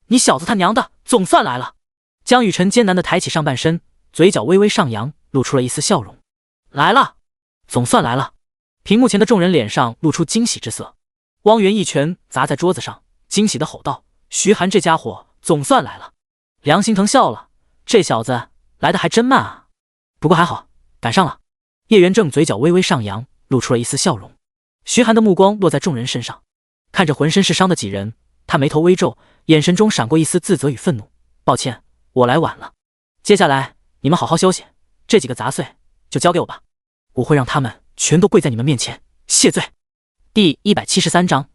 你小子他娘的总算来了！江雨晨艰难地抬起上半身，嘴角微微上扬，露出了一丝笑容。来了，总算来了！屏幕前的众人脸上露出惊喜之色。汪源一拳砸在桌子上，惊喜地吼道：“徐寒这家伙总算来了！”梁心腾笑了，这小子来得还真慢啊，不过还好，赶上了。叶元正嘴角微微上扬，露出了一丝笑容。徐寒的目光落在众人身上，看着浑身是伤的几人，他眉头微皱，眼神中闪过一丝自责与愤怒。抱歉，我来晚了。接下来你们好好休息，这几个杂碎就交给我吧，我会让他们全都跪在你们面前谢罪。第173章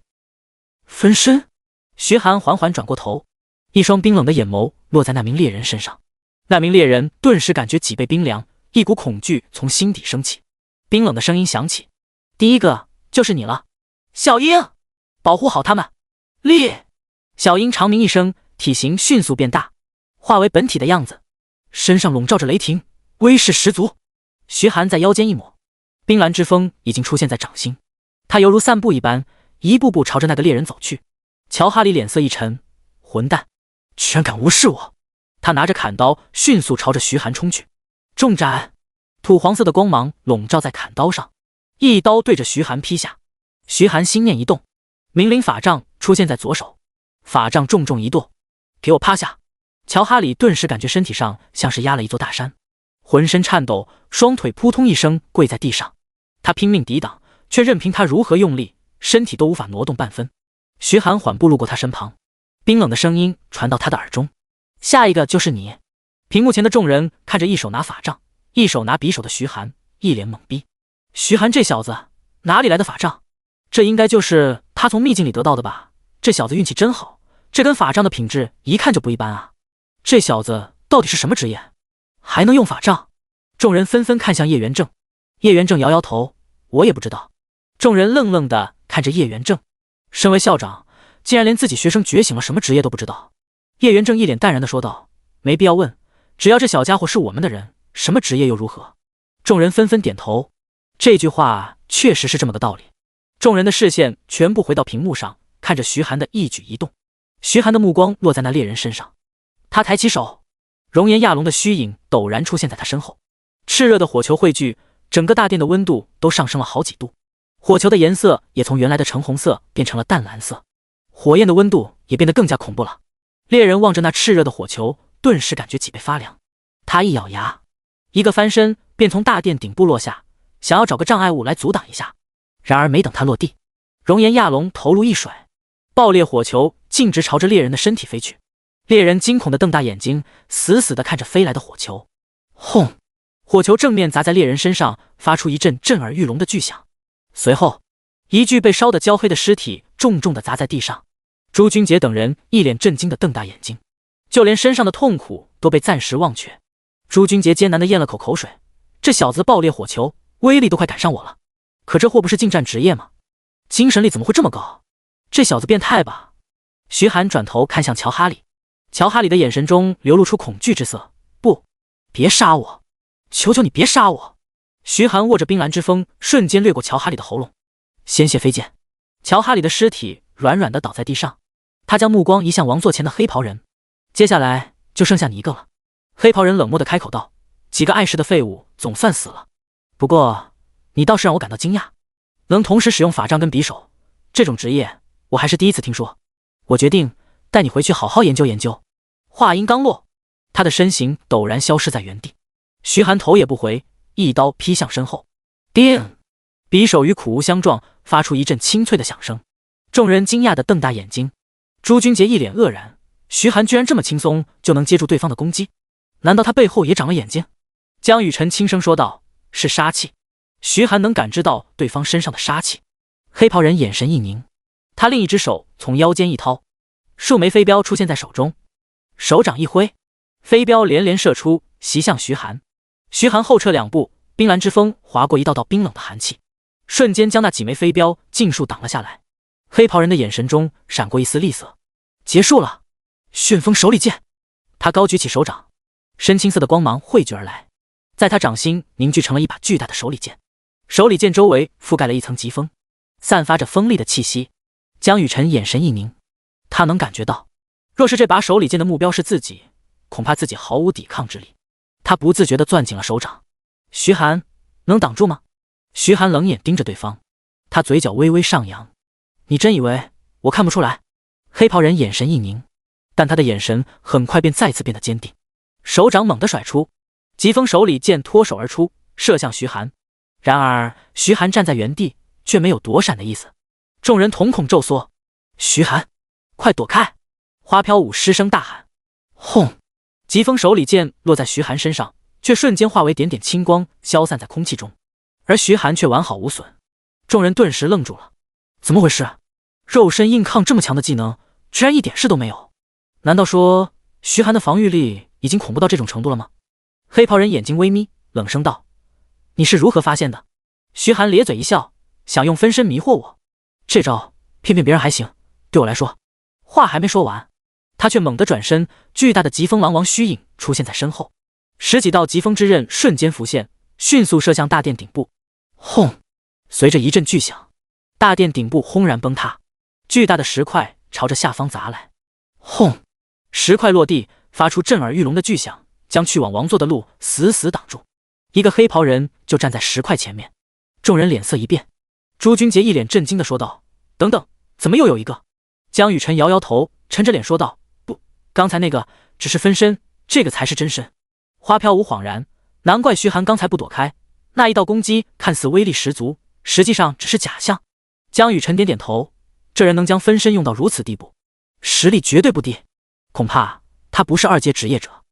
分身。徐寒缓缓转过头，一双冰冷的眼眸落在那名猎人身上。那名猎人顿时感觉脊背冰凉，一股恐惧从心底升起。冰冷的声音响起：“第一个就是你了，小樱，保护好他们。”烈！小樱长鸣一声，体型迅速变大，化为本体的样子，身上笼罩着雷霆，威势十足。徐寒在腰间一抹，冰蓝之风已经出现在掌心，他犹如散步一般，一步步朝着那个猎人走去。乔哈里脸色一沉，混蛋，居然敢无视我！他拿着砍刀迅速朝着徐寒冲去，重斩！土黄色的光芒笼罩在砍刀上，一刀对着徐寒劈下。徐寒心念一动，明灵法杖出现在左手，法杖重重一跺，给我趴下！乔哈里顿时感觉身体上像是压了一座大山，浑身颤抖，双腿扑通一声跪在地上。他拼命抵挡，却任凭他如何用力，身体都无法挪动半分。徐寒缓步路过他身旁，冰冷的声音传到他的耳中：“下一个就是你。”屏幕前的众人看着一手拿法杖，一手拿匕首的徐寒，一脸懵逼。徐寒这小子哪里来的法杖？这应该就是他从秘境里得到的吧？这小子运气真好，这根法杖的品质一看就不一般啊！这小子到底是什么职业，还能用法杖？众人纷纷看向叶元正，叶元正摇摇头：“我也不知道。”众人愣愣地看着叶元正，身为校长，竟然连自己学生觉醒了什么职业都不知道。叶元正一脸淡然地说道：“没必要问，只要这小家伙是我们的人，什么职业又如何？”众人纷纷点头，这句话确实是这么个道理。众人的视线全部回到屏幕上，看着徐寒的一举一动。徐寒的目光落在那猎人身上，他抬起手，熔岩亚龙的虚影陡然出现在他身后，炽热的火球汇聚，整个大殿的温度都上升了好几度，火球的颜色也从原来的橙红色变成了淡蓝色，火焰的温度也变得更加恐怖了。猎人望着那炽热的火球，顿时感觉脊背发凉。他一咬牙，一个翻身便从大殿顶部落下，想要找个障碍物来阻挡一下。然而没等他落地，熔岩亚龙头颅一甩，爆裂火球径直朝着猎人的身体飞去。猎人惊恐地瞪大眼睛，死死地看着飞来的火球。轰！火球正面砸在猎人身上，发出一阵震耳欲聋的巨响。随后，一具被烧得焦黑的尸体重重地砸在地上。朱君杰等人一脸震惊地瞪大眼睛，就连身上的痛苦都被暂时忘却。朱君杰艰难地咽了口口水，这小子爆裂火球威力都快赶上我了，可这货不是近战职业吗？精神力怎么会这么高？这小子变态吧？徐寒转头看向乔哈里，乔哈里的眼神中流露出恐惧之色。不，别杀我，求求你别杀我！徐寒握着冰蓝之风，瞬间掠过乔哈里的喉咙，鲜血飞溅，乔哈里的尸体软软地倒在地上。他将目光移向王座前的黑袍人，接下来就剩下你一个了。黑袍人冷漠地开口道：“几个碍事的废物总算死了，不过你倒是让我感到惊讶，能同时使用法杖跟匕首，这种职业我还是第一次听说。我决定带你回去好好研究研究。”话音刚落，他的身形陡然消失在原地。徐寒头也不回，一刀劈向身后，叮！匕首与苦无相撞，发出一阵清脆的响声。众人惊讶地瞪大眼睛。朱君杰一脸愕然，徐寒居然这么轻松就能接住对方的攻击，难道他背后也长了眼睛？江雨晨轻声说道：“是杀气。”徐寒能感知到对方身上的杀气。黑袍人眼神一凝，他另一只手从腰间一掏，数枚飞镖出现在手中，手掌一挥，飞镖连连射出，袭向徐寒。徐寒后撤2步，冰蓝之风划过一道道冰冷的寒气，瞬间将那几枚飞镖尽数挡了下来。黑袍人的眼神中闪过一丝厉色，结束了。旋风手里剑，他高举起手掌，深青色的光芒汇聚而来，在他掌心凝聚成了一把巨大的手里剑。手里剑周围覆盖了一层疾风，散发着锋利的气息。江雨晨眼神一凝，他能感觉到，若是这把手里剑的目标是自己，恐怕自己毫无抵抗之力。他不自觉地攥紧了手掌。徐寒，能挡住吗？徐寒冷眼盯着对方，他嘴角微微上扬。你真以为我看不出来？黑袍人眼神一凝，但他的眼神很快便再次变得坚定，手掌猛地甩出，疾风手里剑脱手而出，射向徐寒。然而徐寒站在原地，却没有躲闪的意思。众人瞳孔骤缩。徐寒，快躲开！花飘舞失声大喊。轰！疾风手里剑落在徐寒身上，却瞬间化为点点青光，消散在空气中，而徐寒却完好无损。众人顿时愣住了，怎么回事？肉身硬抗这么强的技能，居然一点事都没有？难道说徐寒的防御力已经恐怖到这种程度了吗？黑袍人眼睛微眯，冷声道：你是如何发现的？徐寒咧嘴一笑，想用分身迷惑我，这招骗别人还行，对我来说……话还没说完，他却猛地转身，巨大的疾风狼王虚影出现在身后，10几道疾风之刃瞬间浮现，迅速射向大殿顶部。轰！随着一阵巨响，大殿顶部轰然崩塌，巨大的石块朝着下方砸来。轰！石块落地，发出震耳欲聋的巨响，将去往王座的路死死挡住。一个黑袍人就站在石块前面，众人脸色一变。朱君杰一脸震惊地说道：等等，怎么又有一个？江雨晨摇摇头，沉着脸说道：不，刚才那个只是分身，这个才是真身。花飘舞恍然，难怪徐寒刚才不躲开，那一道攻击看似威力十足，实际上只是假象。江雨晨点点头，这人能将分身用到如此地步，实力绝对不低，恐怕他不是2阶职业者。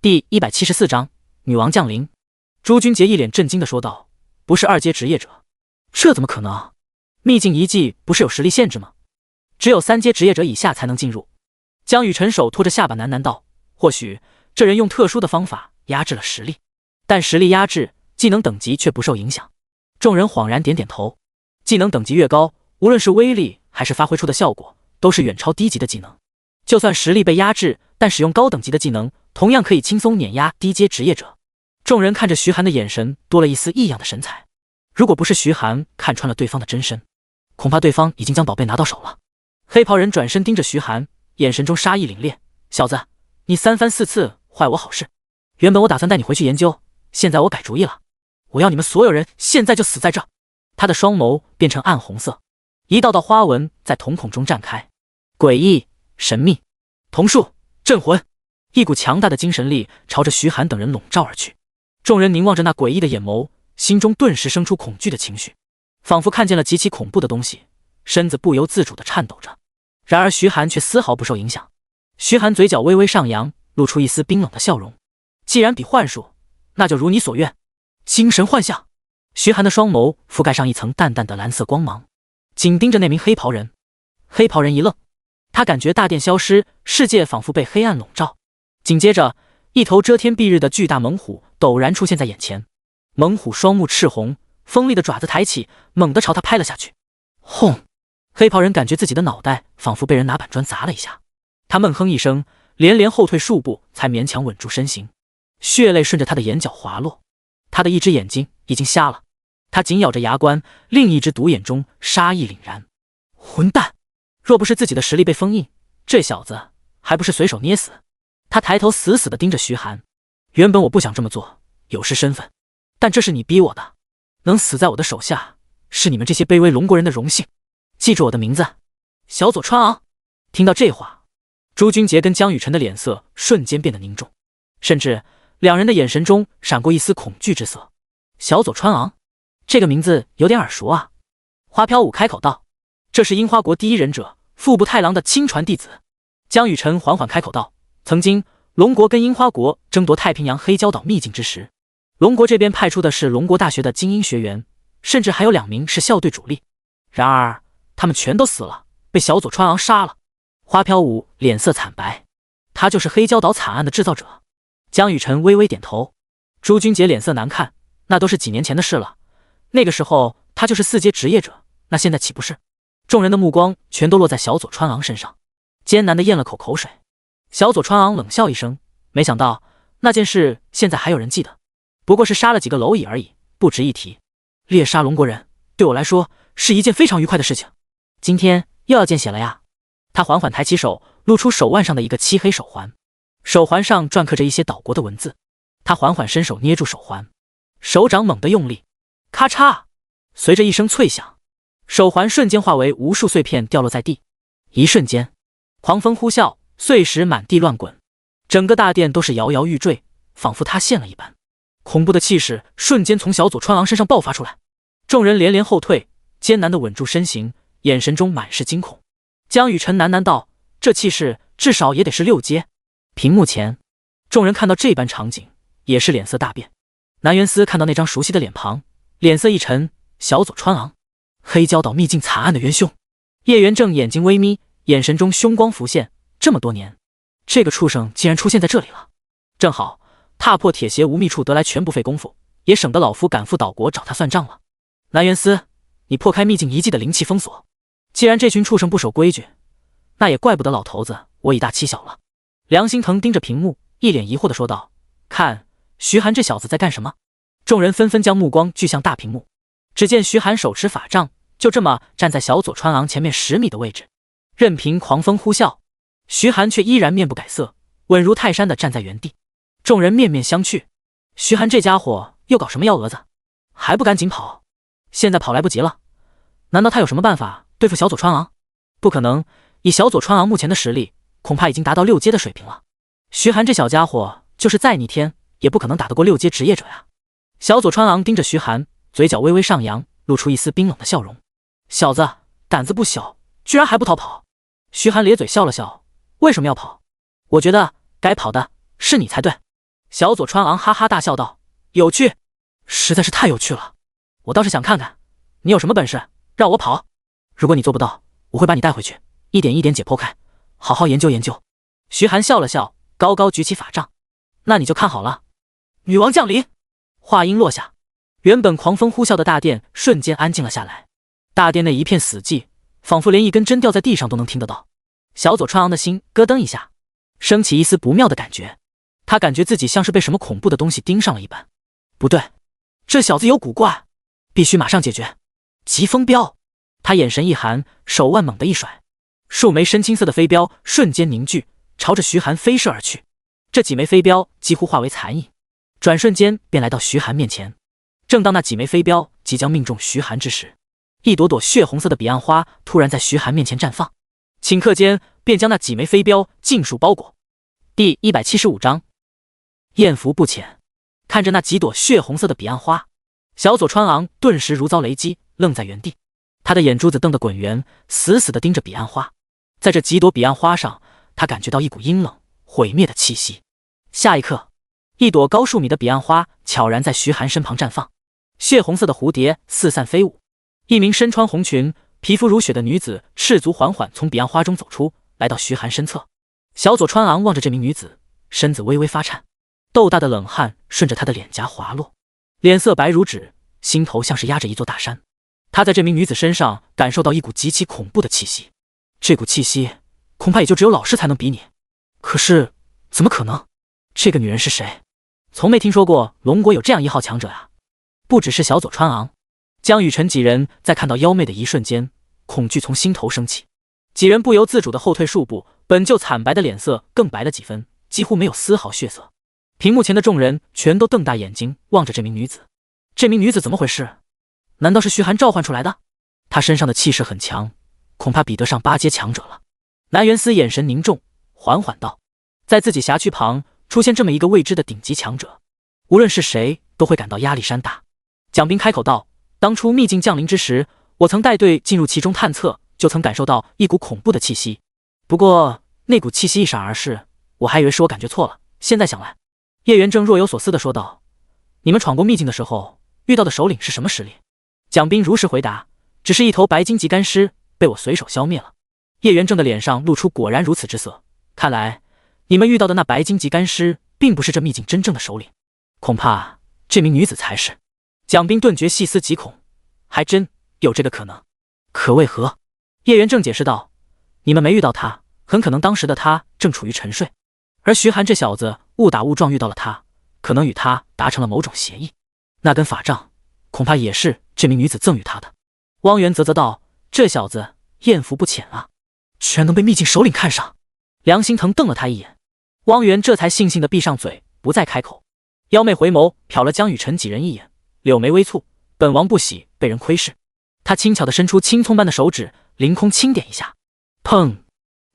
第174章女王降临。朱君杰一脸震惊地说道：不是2阶职业者，这怎么可能？秘境遗迹不是有实力限制吗？只有3阶职业者以下才能进入。江雨晨手托着下巴喃喃道：或许这人用特殊的方法压制了实力，但实力压制，技能等级却不受影响。众人恍然点点头，技能等级越高，无论是威力还是发挥出的效果，都是远超低级的技能。就算实力被压制，但使用高等级的技能，同样可以轻松碾压低阶职业者。众人看着徐寒的眼神多了一丝异样的神采，如果不是徐寒看穿了对方的真身，恐怕对方已经将宝贝拿到手了。黑袍人转身盯着徐寒，眼神中杀意凛冽：小子，你3番4次坏我好事，原本我打算带你回去研究，现在我改主意了，我要你们所有人现在就死在这。他的双眸变成暗红色，一道道花纹在瞳孔中绽开，诡异神秘。瞳术镇魂，一股强大的精神力朝着徐寒等人笼罩而去。众人凝望着那诡异的眼眸，心中顿时生出恐惧的情绪，仿佛看见了极其恐怖的东西，身子不由自主地颤抖着。然而徐寒却丝毫不受影响。徐寒嘴角微微上扬，露出一丝冰冷的笑容：既然比幻术，那就如你所愿。精神幻象。徐寒的双眸覆盖上一层淡淡的蓝色光芒，紧盯着那名黑袍人。黑袍人一愣，他感觉大殿消失，世界仿佛被黑暗笼罩。紧接着，一头遮天蔽日的巨大猛虎陡然出现在眼前。猛虎双目赤红，锋利的爪子抬起，猛地朝他拍了下去。轰！黑袍人感觉自己的脑袋仿佛被人拿板砖砸了一下，他闷哼一声，连连后退数步，才勉强稳住身形。血泪顺着他的眼角滑落，他的一只眼睛已经瞎了。他紧咬着牙关，另一只独眼中杀意凛然。混蛋！若不是自己的实力被封印，这小子还不是随手捏死。他抬头死死地盯着徐寒。原本我不想这么做，有失身份，但这是你逼我的。能死在我的手下，是你们这些卑微龙国人的荣幸。记住我的名字，小佐川昂。听到这话，朱君杰跟江雨晨的脸色瞬间变得凝重，甚至两人的眼神中闪过一丝恐惧之色。小佐川昂，这个名字有点耳熟啊。花飘舞开口道：这是樱花国第一忍者腹部太郎的亲传弟子。江雨晨缓缓开口道：曾经龙国跟樱花国争夺太平洋黑礁岛秘境之时，龙国这边派出的是龙国大学的精英学员，甚至还有2名是校队主力。然而他们全都死了，被小佐川昂杀了。花飘舞脸色惨白，他就是黑礁岛惨案的制造者。江雨晨微微点头。朱君杰脸色难看，那都是几年前的事了。那个时候他就是4阶职业者，那现在岂不是？众人的目光全都落在小佐川昂身上，艰难地咽了口水。小佐川昂冷笑一声，没想到那件事现在还有人记得，不过是杀了几个蝼蚁而已，不值一提。猎杀龙国人对我来说是一件非常愉快的事情，今天又要见血了呀。他缓缓抬起手，露出手腕上的一个漆黑手环，手环上篆刻着一些岛国的文字。他缓缓伸手捏住手环，手掌猛地用力，咔嚓，随着一声脆响，手环瞬间化为无数碎片掉落在地。一瞬间，狂风呼啸，碎石满地乱滚，整个大殿都是摇摇欲坠，仿佛塌陷了一般。恐怖的气势瞬间从小佐川昂身上爆发出来，众人连连后退，艰难地稳住身形，眼神中满是惊恐。江雨晨喃喃道：“这气势至少也得是6阶。”屏幕前，众人看到这般场景，也是脸色大变。南园司看到那张熟悉的脸庞，脸色一沉。小佐川昂，黑礁岛秘境惨案的元凶。叶元正眼睛微眯，眼神中凶光浮现。这么多年，这个畜生竟然出现在这里了。正好踏破铁鞋无觅处，得来全不费工夫，也省得老夫赶赴岛国找他算账了。南园司，你破开秘境遗迹的灵气封锁，既然这群畜生不守规矩，那也怪不得老头子我以大欺小了。梁心腾盯着屏幕，一脸疑惑地说道：“看徐寒这小子在干什么？”众人纷纷将目光聚向大屏幕，只见徐寒手持法杖，就这么站在小佐川昂前面10米的位置，任凭狂风呼啸，徐寒却依然面不改色，稳如泰山地站在原地。众人面面相觑，徐寒这家伙又搞什么幺蛾子，还不赶紧跑？现在跑来不及了。难道他有什么办法对付小佐川昂？不可能，以小佐川昂目前的实力，恐怕已经达到6阶的水平了。徐寒这小家伙就是再逆天，也不可能打得过6阶职业者呀。小佐川昂盯着徐寒，嘴角微微上扬，露出一丝冰冷的笑容。小子胆子不小，居然还不逃跑。徐寒咧嘴笑了笑，为什么要跑？我觉得该跑的是你才对。小佐川昂哈哈大笑道：“有趣，实在是太有趣了。我倒是想看看你有什么本事，让我跑。如果你做不到，我会把你带回去，一点一点解剖开，好好研究研究。”徐寒笑了笑，高高举起法杖：“那你就看好了。”女王降临。话音落下，原本狂风呼啸的大殿瞬间安静了下来，大殿内一片死寂，仿佛连一根针掉在地上都能听得到。小佐川昂的心咯噔一下，升起一丝不妙的感觉。他感觉自己像是被什么恐怖的东西盯上了一般。不对，这小子有古怪，必须马上解决。疾风镖，他眼神一寒，手腕猛地一甩，数枚深青色的飞镖瞬间凝聚，朝着徐寒飞射而去。这几枚飞镖几乎化为残影，转瞬间便来到徐寒面前。正当那几枚飞镖即将命中徐寒之时，一朵朵血红色的彼岸花突然在徐寒面前绽放，顷刻间便将那几枚飞镖尽数包裹。第175章，艳福不浅。看着那几朵血红色的彼岸花，小佐川昂顿时如遭雷击，愣在原地。他的眼珠子瞪得滚圆，死死地盯着彼岸花。在这几朵彼岸花上，他感觉到一股阴冷毁灭的气息。下一刻，一朵高数米的彼岸花悄然在徐寒身旁绽放，血红色的蝴蝶四散飞舞。一名身穿红裙、皮肤如雪的女子赤足缓缓从彼岸花中走出，来到徐寒身侧。小佐川昂望着这名女子，身子微微发颤，豆大的冷汗顺着她的脸颊滑落，脸色白如纸，心头像是压着一座大山。他在这名女子身上感受到一股极其恐怖的气息，这股气息恐怕也就只有老师才能比拟。可是怎么可能？这个女人是谁？从没听说过龙国有这样一号强者啊！不只是小佐川昂，江雨晨几人在看到妖媚的一瞬间，恐惧从心头升起，几人不由自主地后退数步，本就惨白的脸色更白了几分，几乎没有丝毫血色。屏幕前的众人全都瞪大眼睛望着这名女子。这名女子怎么回事？难道是徐寒召唤出来的？她身上的气势很强，恐怕比得上8阶强者了。南园司眼神凝重，缓缓道：“在自己辖区旁出现这么一个未知的顶级强者，无论是谁都会感到压力山大。”蒋斌开口道：“当初秘境降临之时，我曾带队进入其中探测，就曾感受到一股恐怖的气息。不过那股气息一闪而逝，我还以为是我感觉错了。现在想来。”叶元正若有所思地说道：“你们闯过秘境的时候，遇到的首领是什么实力？”蒋斌如实回答：“只是一头白金级干尸，被我随手消灭了。叶元正的脸上露出果然如此之色，看来你们遇到的那白金级干尸并不是这秘境真正的首领，恐怕这名女子才是。蒋斌顿觉细思极恐，还真有这个可能。可为何？叶元正解释道，你们没遇到他，很可能当时的他正处于沉睡，而徐寒这小子误打误撞遇到了他，可能与他达成了某种协议，那根法杖恐怕也是这名女子赠予他的。汪源啧啧道，这小子艳福不浅啊，居然能被秘境首领看上。梁心腾瞪了他一眼，汪源这才悻悻地闭上嘴，不再开口。妖媚回眸瞟了江雨晨几人一眼，柳眉微蹙，本王不喜被人窥视。他轻巧地伸出青葱般的手指，凌空轻点一下，砰！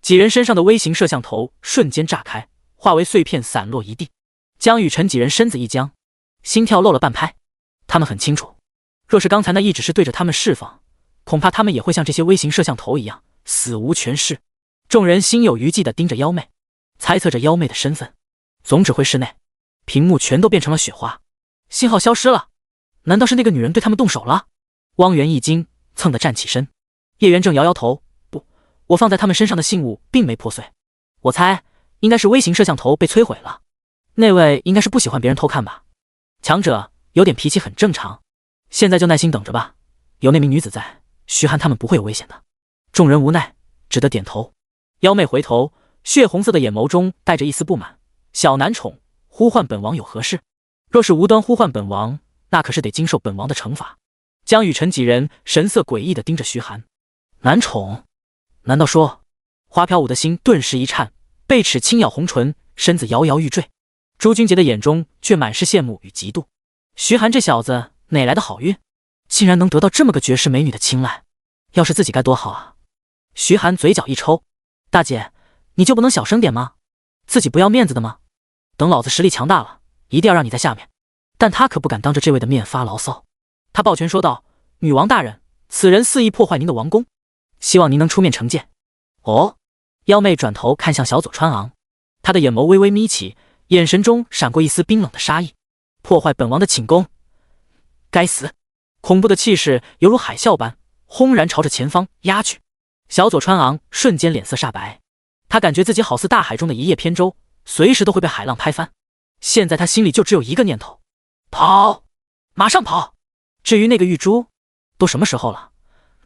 几人身上的微型摄像头瞬间炸开，化为碎片散落一地。江雨晨几人身子一僵，心跳漏了半拍。他们很清楚，若是刚才那一只是对着他们释放，恐怕他们也会像这些微型摄像头一样死无全尸。众人心有余悸地盯着妖媚，猜测着妖媚的身份。总指挥室内，屏幕全都变成了雪花，信号消失了。难道是那个女人对他们动手了？汪源一惊，蹭地站起身。叶元正摇摇头，不，我放在他们身上的信物并没破碎，我猜应该是微型摄像头被摧毁了。那位应该是不喜欢别人偷看吧？强者有点脾气很正常，现在就耐心等着吧。有那名女子在，徐寒他们不会有危险的。众人无奈，只得点头。妖媚回头，血红色的眼眸中带着一丝不满。小男宠，呼唤本王有何事？若是无端呼唤本王，那可是得经受本王的惩罚。江雨晨几人神色诡异地盯着徐寒。男宠？难道说？花飘舞的心顿时一颤，贝齿轻咬红唇，身子摇摇欲坠。朱君杰的眼中却满是羡慕与嫉妒。徐寒这小子哪来的好运，竟然能得到这么个绝世美女的青睐？要是自己该多好啊！徐寒嘴角一抽，大姐，你就不能小声点吗？自己不要面子的吗？等老子实力强大了，一定要让你在下面。但他可不敢当着这位的面发牢骚。他抱拳说道，女王大人，此人肆意破坏您的王宫，希望您能出面惩戒。哦。妖媚转头看向小佐川昂，他的眼眸微微眯起，眼神中闪过一丝冰冷的杀意。破坏本王的寝宫，该死！恐怖的气势犹如海啸般轰然朝着前方压去。小佐川昂瞬间脸色煞白，他感觉自己好似大海中的一叶扁舟，随时都会被海浪拍翻。现在他心里就只有一个念头，跑，马上跑。至于那个玉珠，都什么时候了，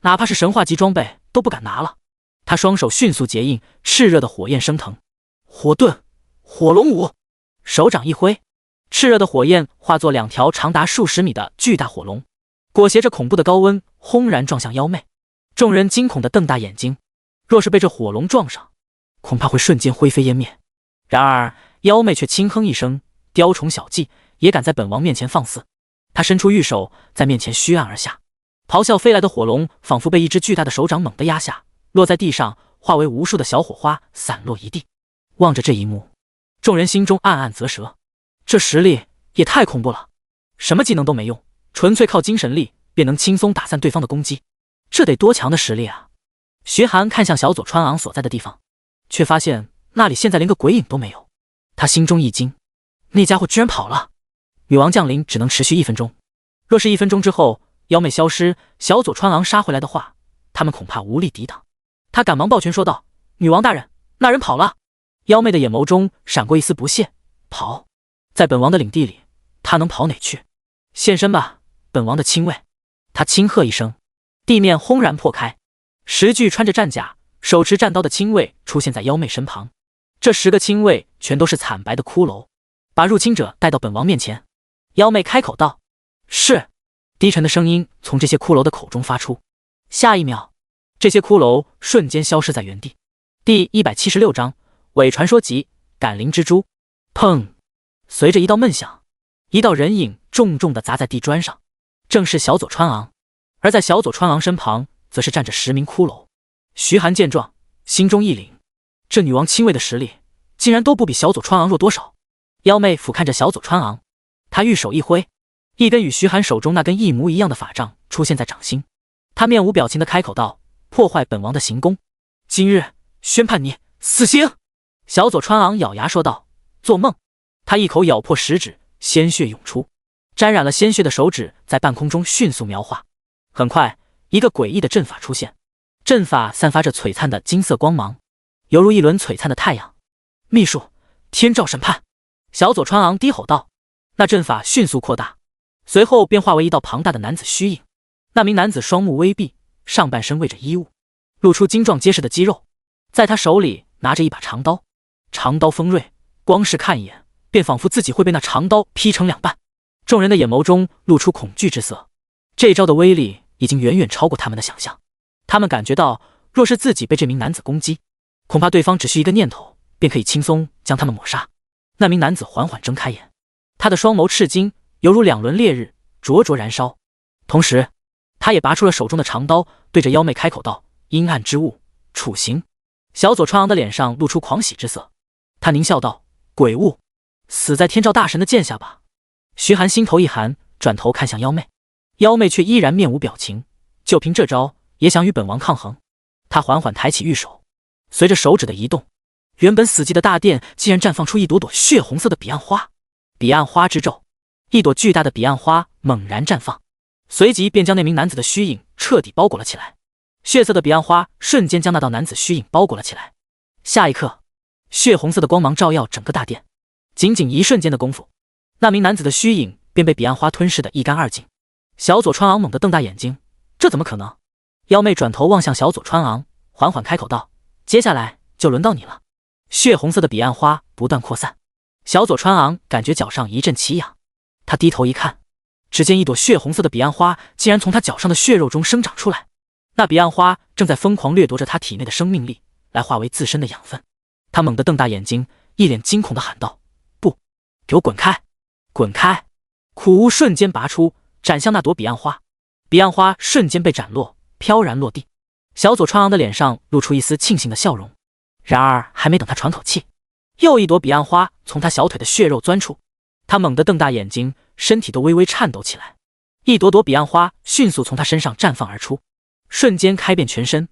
哪怕是神话级装备都不敢拿了。他双手迅速结印，炽热的火焰升腾。火遁，火龙舞，手掌一挥，炽热的火焰化作两条长达数十米的巨大火龙，裹挟着恐怖的高温，轰然撞向妖媚。众人惊恐地瞪大眼睛，若是被这火龙撞上，恐怕会瞬间灰飞烟灭。然而妖媚却轻哼一声，雕虫小技，也敢在本王面前放肆。他伸出玉手，在面前虚按而下，咆哮飞来的火龙仿佛被一只巨大的手掌猛地压下，落在地上，化为无数的小火花，散落一地。望着这一幕，众人心中暗暗啧舌，这实力也太恐怖了，什么技能都没用，纯粹靠精神力便能轻松打散对方的攻击，这得多强的实力啊！徐寒看向小佐川昂所在的地方，却发现那里现在连个鬼影都没有。他心中一惊，那家伙居然跑了。女王降临只能持续1分钟，若是1分钟之后妖媚消失，小佐川昂杀回来的话，他们恐怕无力抵挡。他赶忙抱拳说道，女王大人，那人跑了。妖媚的眼眸中闪过一丝不屑，跑？在本王的领地里，他能跑哪去？现身吧，本王的亲卫。他轻喝一声，地面轰然破开，10具穿着战甲手持战刀的亲卫出现在妖媚身旁。这10个亲卫全都是惨白的骷髅，把入侵者带到本王面前。妖媚开口道，是。低沉的声音从这些骷髅的口中发出。下一秒，这些骷髅瞬间消失在原地。第176章伪传说集赶灵蜘蛛。砰！随着一道闷响，一道人影重重地砸在地砖上，正是小佐川昂。而在小佐川昂身旁则是站着10名骷髅。徐寒见状，心中一凛，这女王亲卫的实力竟然都不比小佐川昂弱多少。妖媚俯瞰着小佐川昂，他玉手一挥，一根与徐寒手中那根一模一样的法杖出现在掌心。他面无表情地开口道，破坏本王的行宫，今日宣判你死刑。小佐川昂咬牙说道，做梦。他一口咬破食指，鲜血涌出，沾染了鲜血的手指在半空中迅速描画。很快，一个诡异的阵法出现，阵法散发着璀璨的金色光芒，犹如一轮璀璨的太阳。秘术，天照审判！小佐川昂低吼道。那阵法迅速扩大，随后便化为一道庞大的男子虚影。那名男子双目微闭，上半身围着衣物，露出精壮结实的肌肉，在他手里拿着一把长刀，长刀锋锐，光是看一眼便仿佛自己会被那长刀劈成两半。众人的眼眸中露出恐惧之色，这招的威力已经远远超过他们的想象。他们感觉到，若是自己被这名男子攻击，恐怕对方只需一个念头便可以轻松将他们抹杀。那名男子缓缓睁开眼，他的双眸赤金，犹如两轮烈日，灼灼燃烧。同时他也拔出了手中的长刀，对着妖媚开口道：阴暗之物，处刑！小佐川昂的脸上露出狂喜之色，他狞笑道：鬼物，死在天照大神的剑下吧！徐寒心头一寒，转头看向妖媚，妖媚却依然面无表情，就凭这招也想与本王抗衡？他缓缓抬起玉手，随着手指的移动，原本死寂的大殿竟然绽放出一朵朵血红色的彼岸花。彼岸花之咒，一朵巨大的彼岸花猛然绽放，随即便将那名男子的虚影彻底包裹了起来。血色的彼岸花瞬间将那道男子虚影包裹了起来。下一刻，血红色的光芒照耀整个大殿，仅仅一瞬间的功夫，那名男子的虚影便被彼岸花吞噬得一干二净。小佐川昂猛地瞪大眼睛，这怎么可能？妖媚转头望向小佐川昂，缓缓开口道：接下来就轮到你了。血红色的彼岸花不断扩散，小佐川昂感觉脚上一阵奇痒，他低头一看，只见一朵血红色的彼岸花竟然从他脚上的血肉中生长出来。那彼岸花正在疯狂掠夺着他体内的生命力，来化为自身的养分。他猛地瞪大眼睛，一脸惊恐地喊道：不，给我滚开！滚开！苦无瞬间拔出，斩向那朵彼岸花。彼岸花瞬间被斩落，飘然落地。小佐川昂的脸上露出一丝庆幸的笑容。然而还没等他喘口气，又一朵彼岸花从他小腿的血肉钻出。他猛地瞪大眼睛，身体都微微颤抖起来。一朵朵彼岸花迅速从他身上绽放而出，瞬间开遍全身。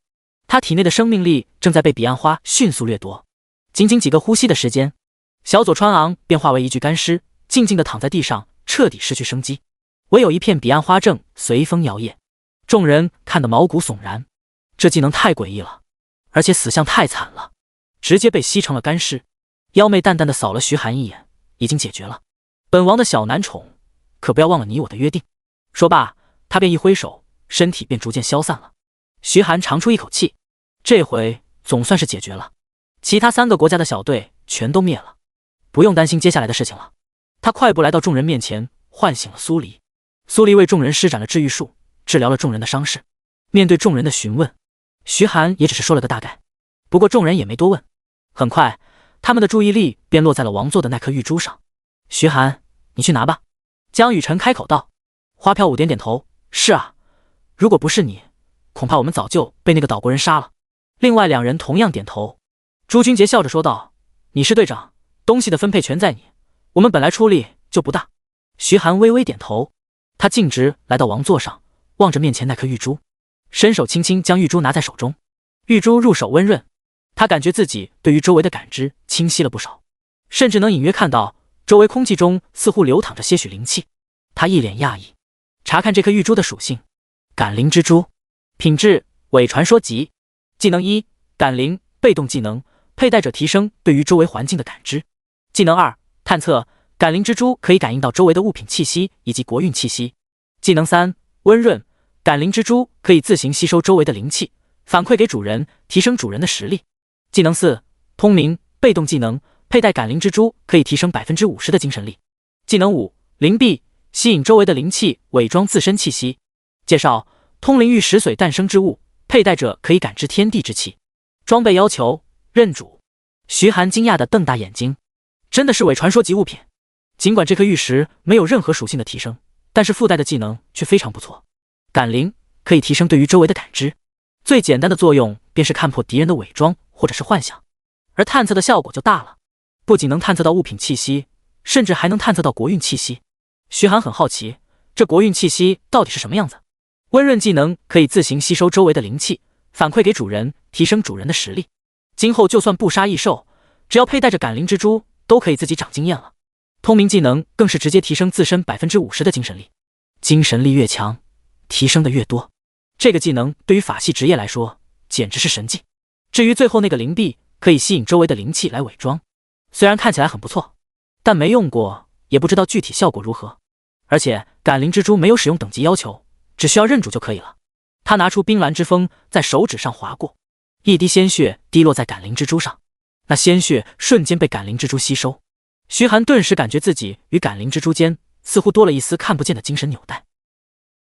他体内的生命力正在被彼岸花迅速掠夺。仅仅几个呼吸的时间，小佐川昂便化为一具干尸，静静地躺在地上，彻底失去生机。唯有一片彼岸花正随风摇曳。众人看得毛骨悚然，这技能太诡异了，而且死相太惨了，直接被吸成了干尸。妖媚淡淡的扫了徐寒一眼，已经解决了。本王的小男宠，可不要忘了你我的约定。说罢，他便一挥手，身体便逐渐消散了。徐寒长出一口气，这回总算是解决了。其他3个国家的小队全都灭了，不用担心接下来的事情了。他快步来到众人面前，唤醒了苏黎。苏黎为众人施展了治愈术，治疗了众人的伤势。面对众人的询问，徐寒也只是说了个大概，不过众人也没多问。很快，他们的注意力便落在了王座的那颗玉珠上。徐寒，你去拿吧。江雨晨开口道。花飘舞点点头，是啊，如果不是你，恐怕我们早就被那个岛国人杀了。另外2人同样点头。朱君杰笑着说道，你是队长，东西的分配权在你，我们本来出力就不大。徐寒微微点头，他径直来到王座上，望着面前那颗玉珠，伸手轻轻将玉珠拿在手中。玉珠入手温润，他感觉自己对于周围的感知清晰了不少，甚至能隐约看到周围空气中似乎流淌着些许灵气。他一脸讶异，查看这颗玉珠的属性：感灵之珠，品质伪传说级，技能1，感灵，被动技能，佩戴者提升对于周围环境的感知。技能2，探测，感灵之珠可以感应到周围的物品气息以及国运气息。技能3，温润，感灵之珠可以自行吸收周围的灵气，反馈给主人，提升主人的实力。技能4，通灵，被动技能，佩戴感灵之珠可以提升 50% 的精神力。技能5，灵璧，吸引周围的灵气，伪装自身气息。介绍：通灵玉石髓诞生之物，佩戴者可以感知天地之气。装备要求：认主。徐寒惊讶地瞪大眼睛，真的是伪传说级物品。尽管这颗玉石没有任何属性的提升，但是附带的技能却非常不错。感灵可以提升对于周围的感知，最简单的作用便是看破敌人的伪装或者是幻想，而探测的效果就大了，不仅能探测到物品气息，甚至还能探测到国运气息。徐寒很好奇，这国运气息到底是什么样子？温润技能可以自行吸收周围的灵气，反馈给主人，提升主人的实力。今后就算不杀异兽，只要佩戴着感灵之珠，都可以自己长经验了。通明技能更是直接提升自身 50% 的精神力，精神力越强，提升的越多。这个技能对于法系职业来说，简直是神技。至于最后那个灵璧，可以吸引周围的灵气来伪装，虽然看起来很不错，但没用过，也不知道具体效果如何。而且感灵之珠没有使用等级要求，只需要认主就可以了。他拿出冰蓝之风，在手指上划过，一滴鲜血滴落在感灵之珠上，那鲜血瞬间被感灵之珠吸收。徐寒顿时感觉自己与感灵之珠间似乎多了一丝看不见的精神纽带。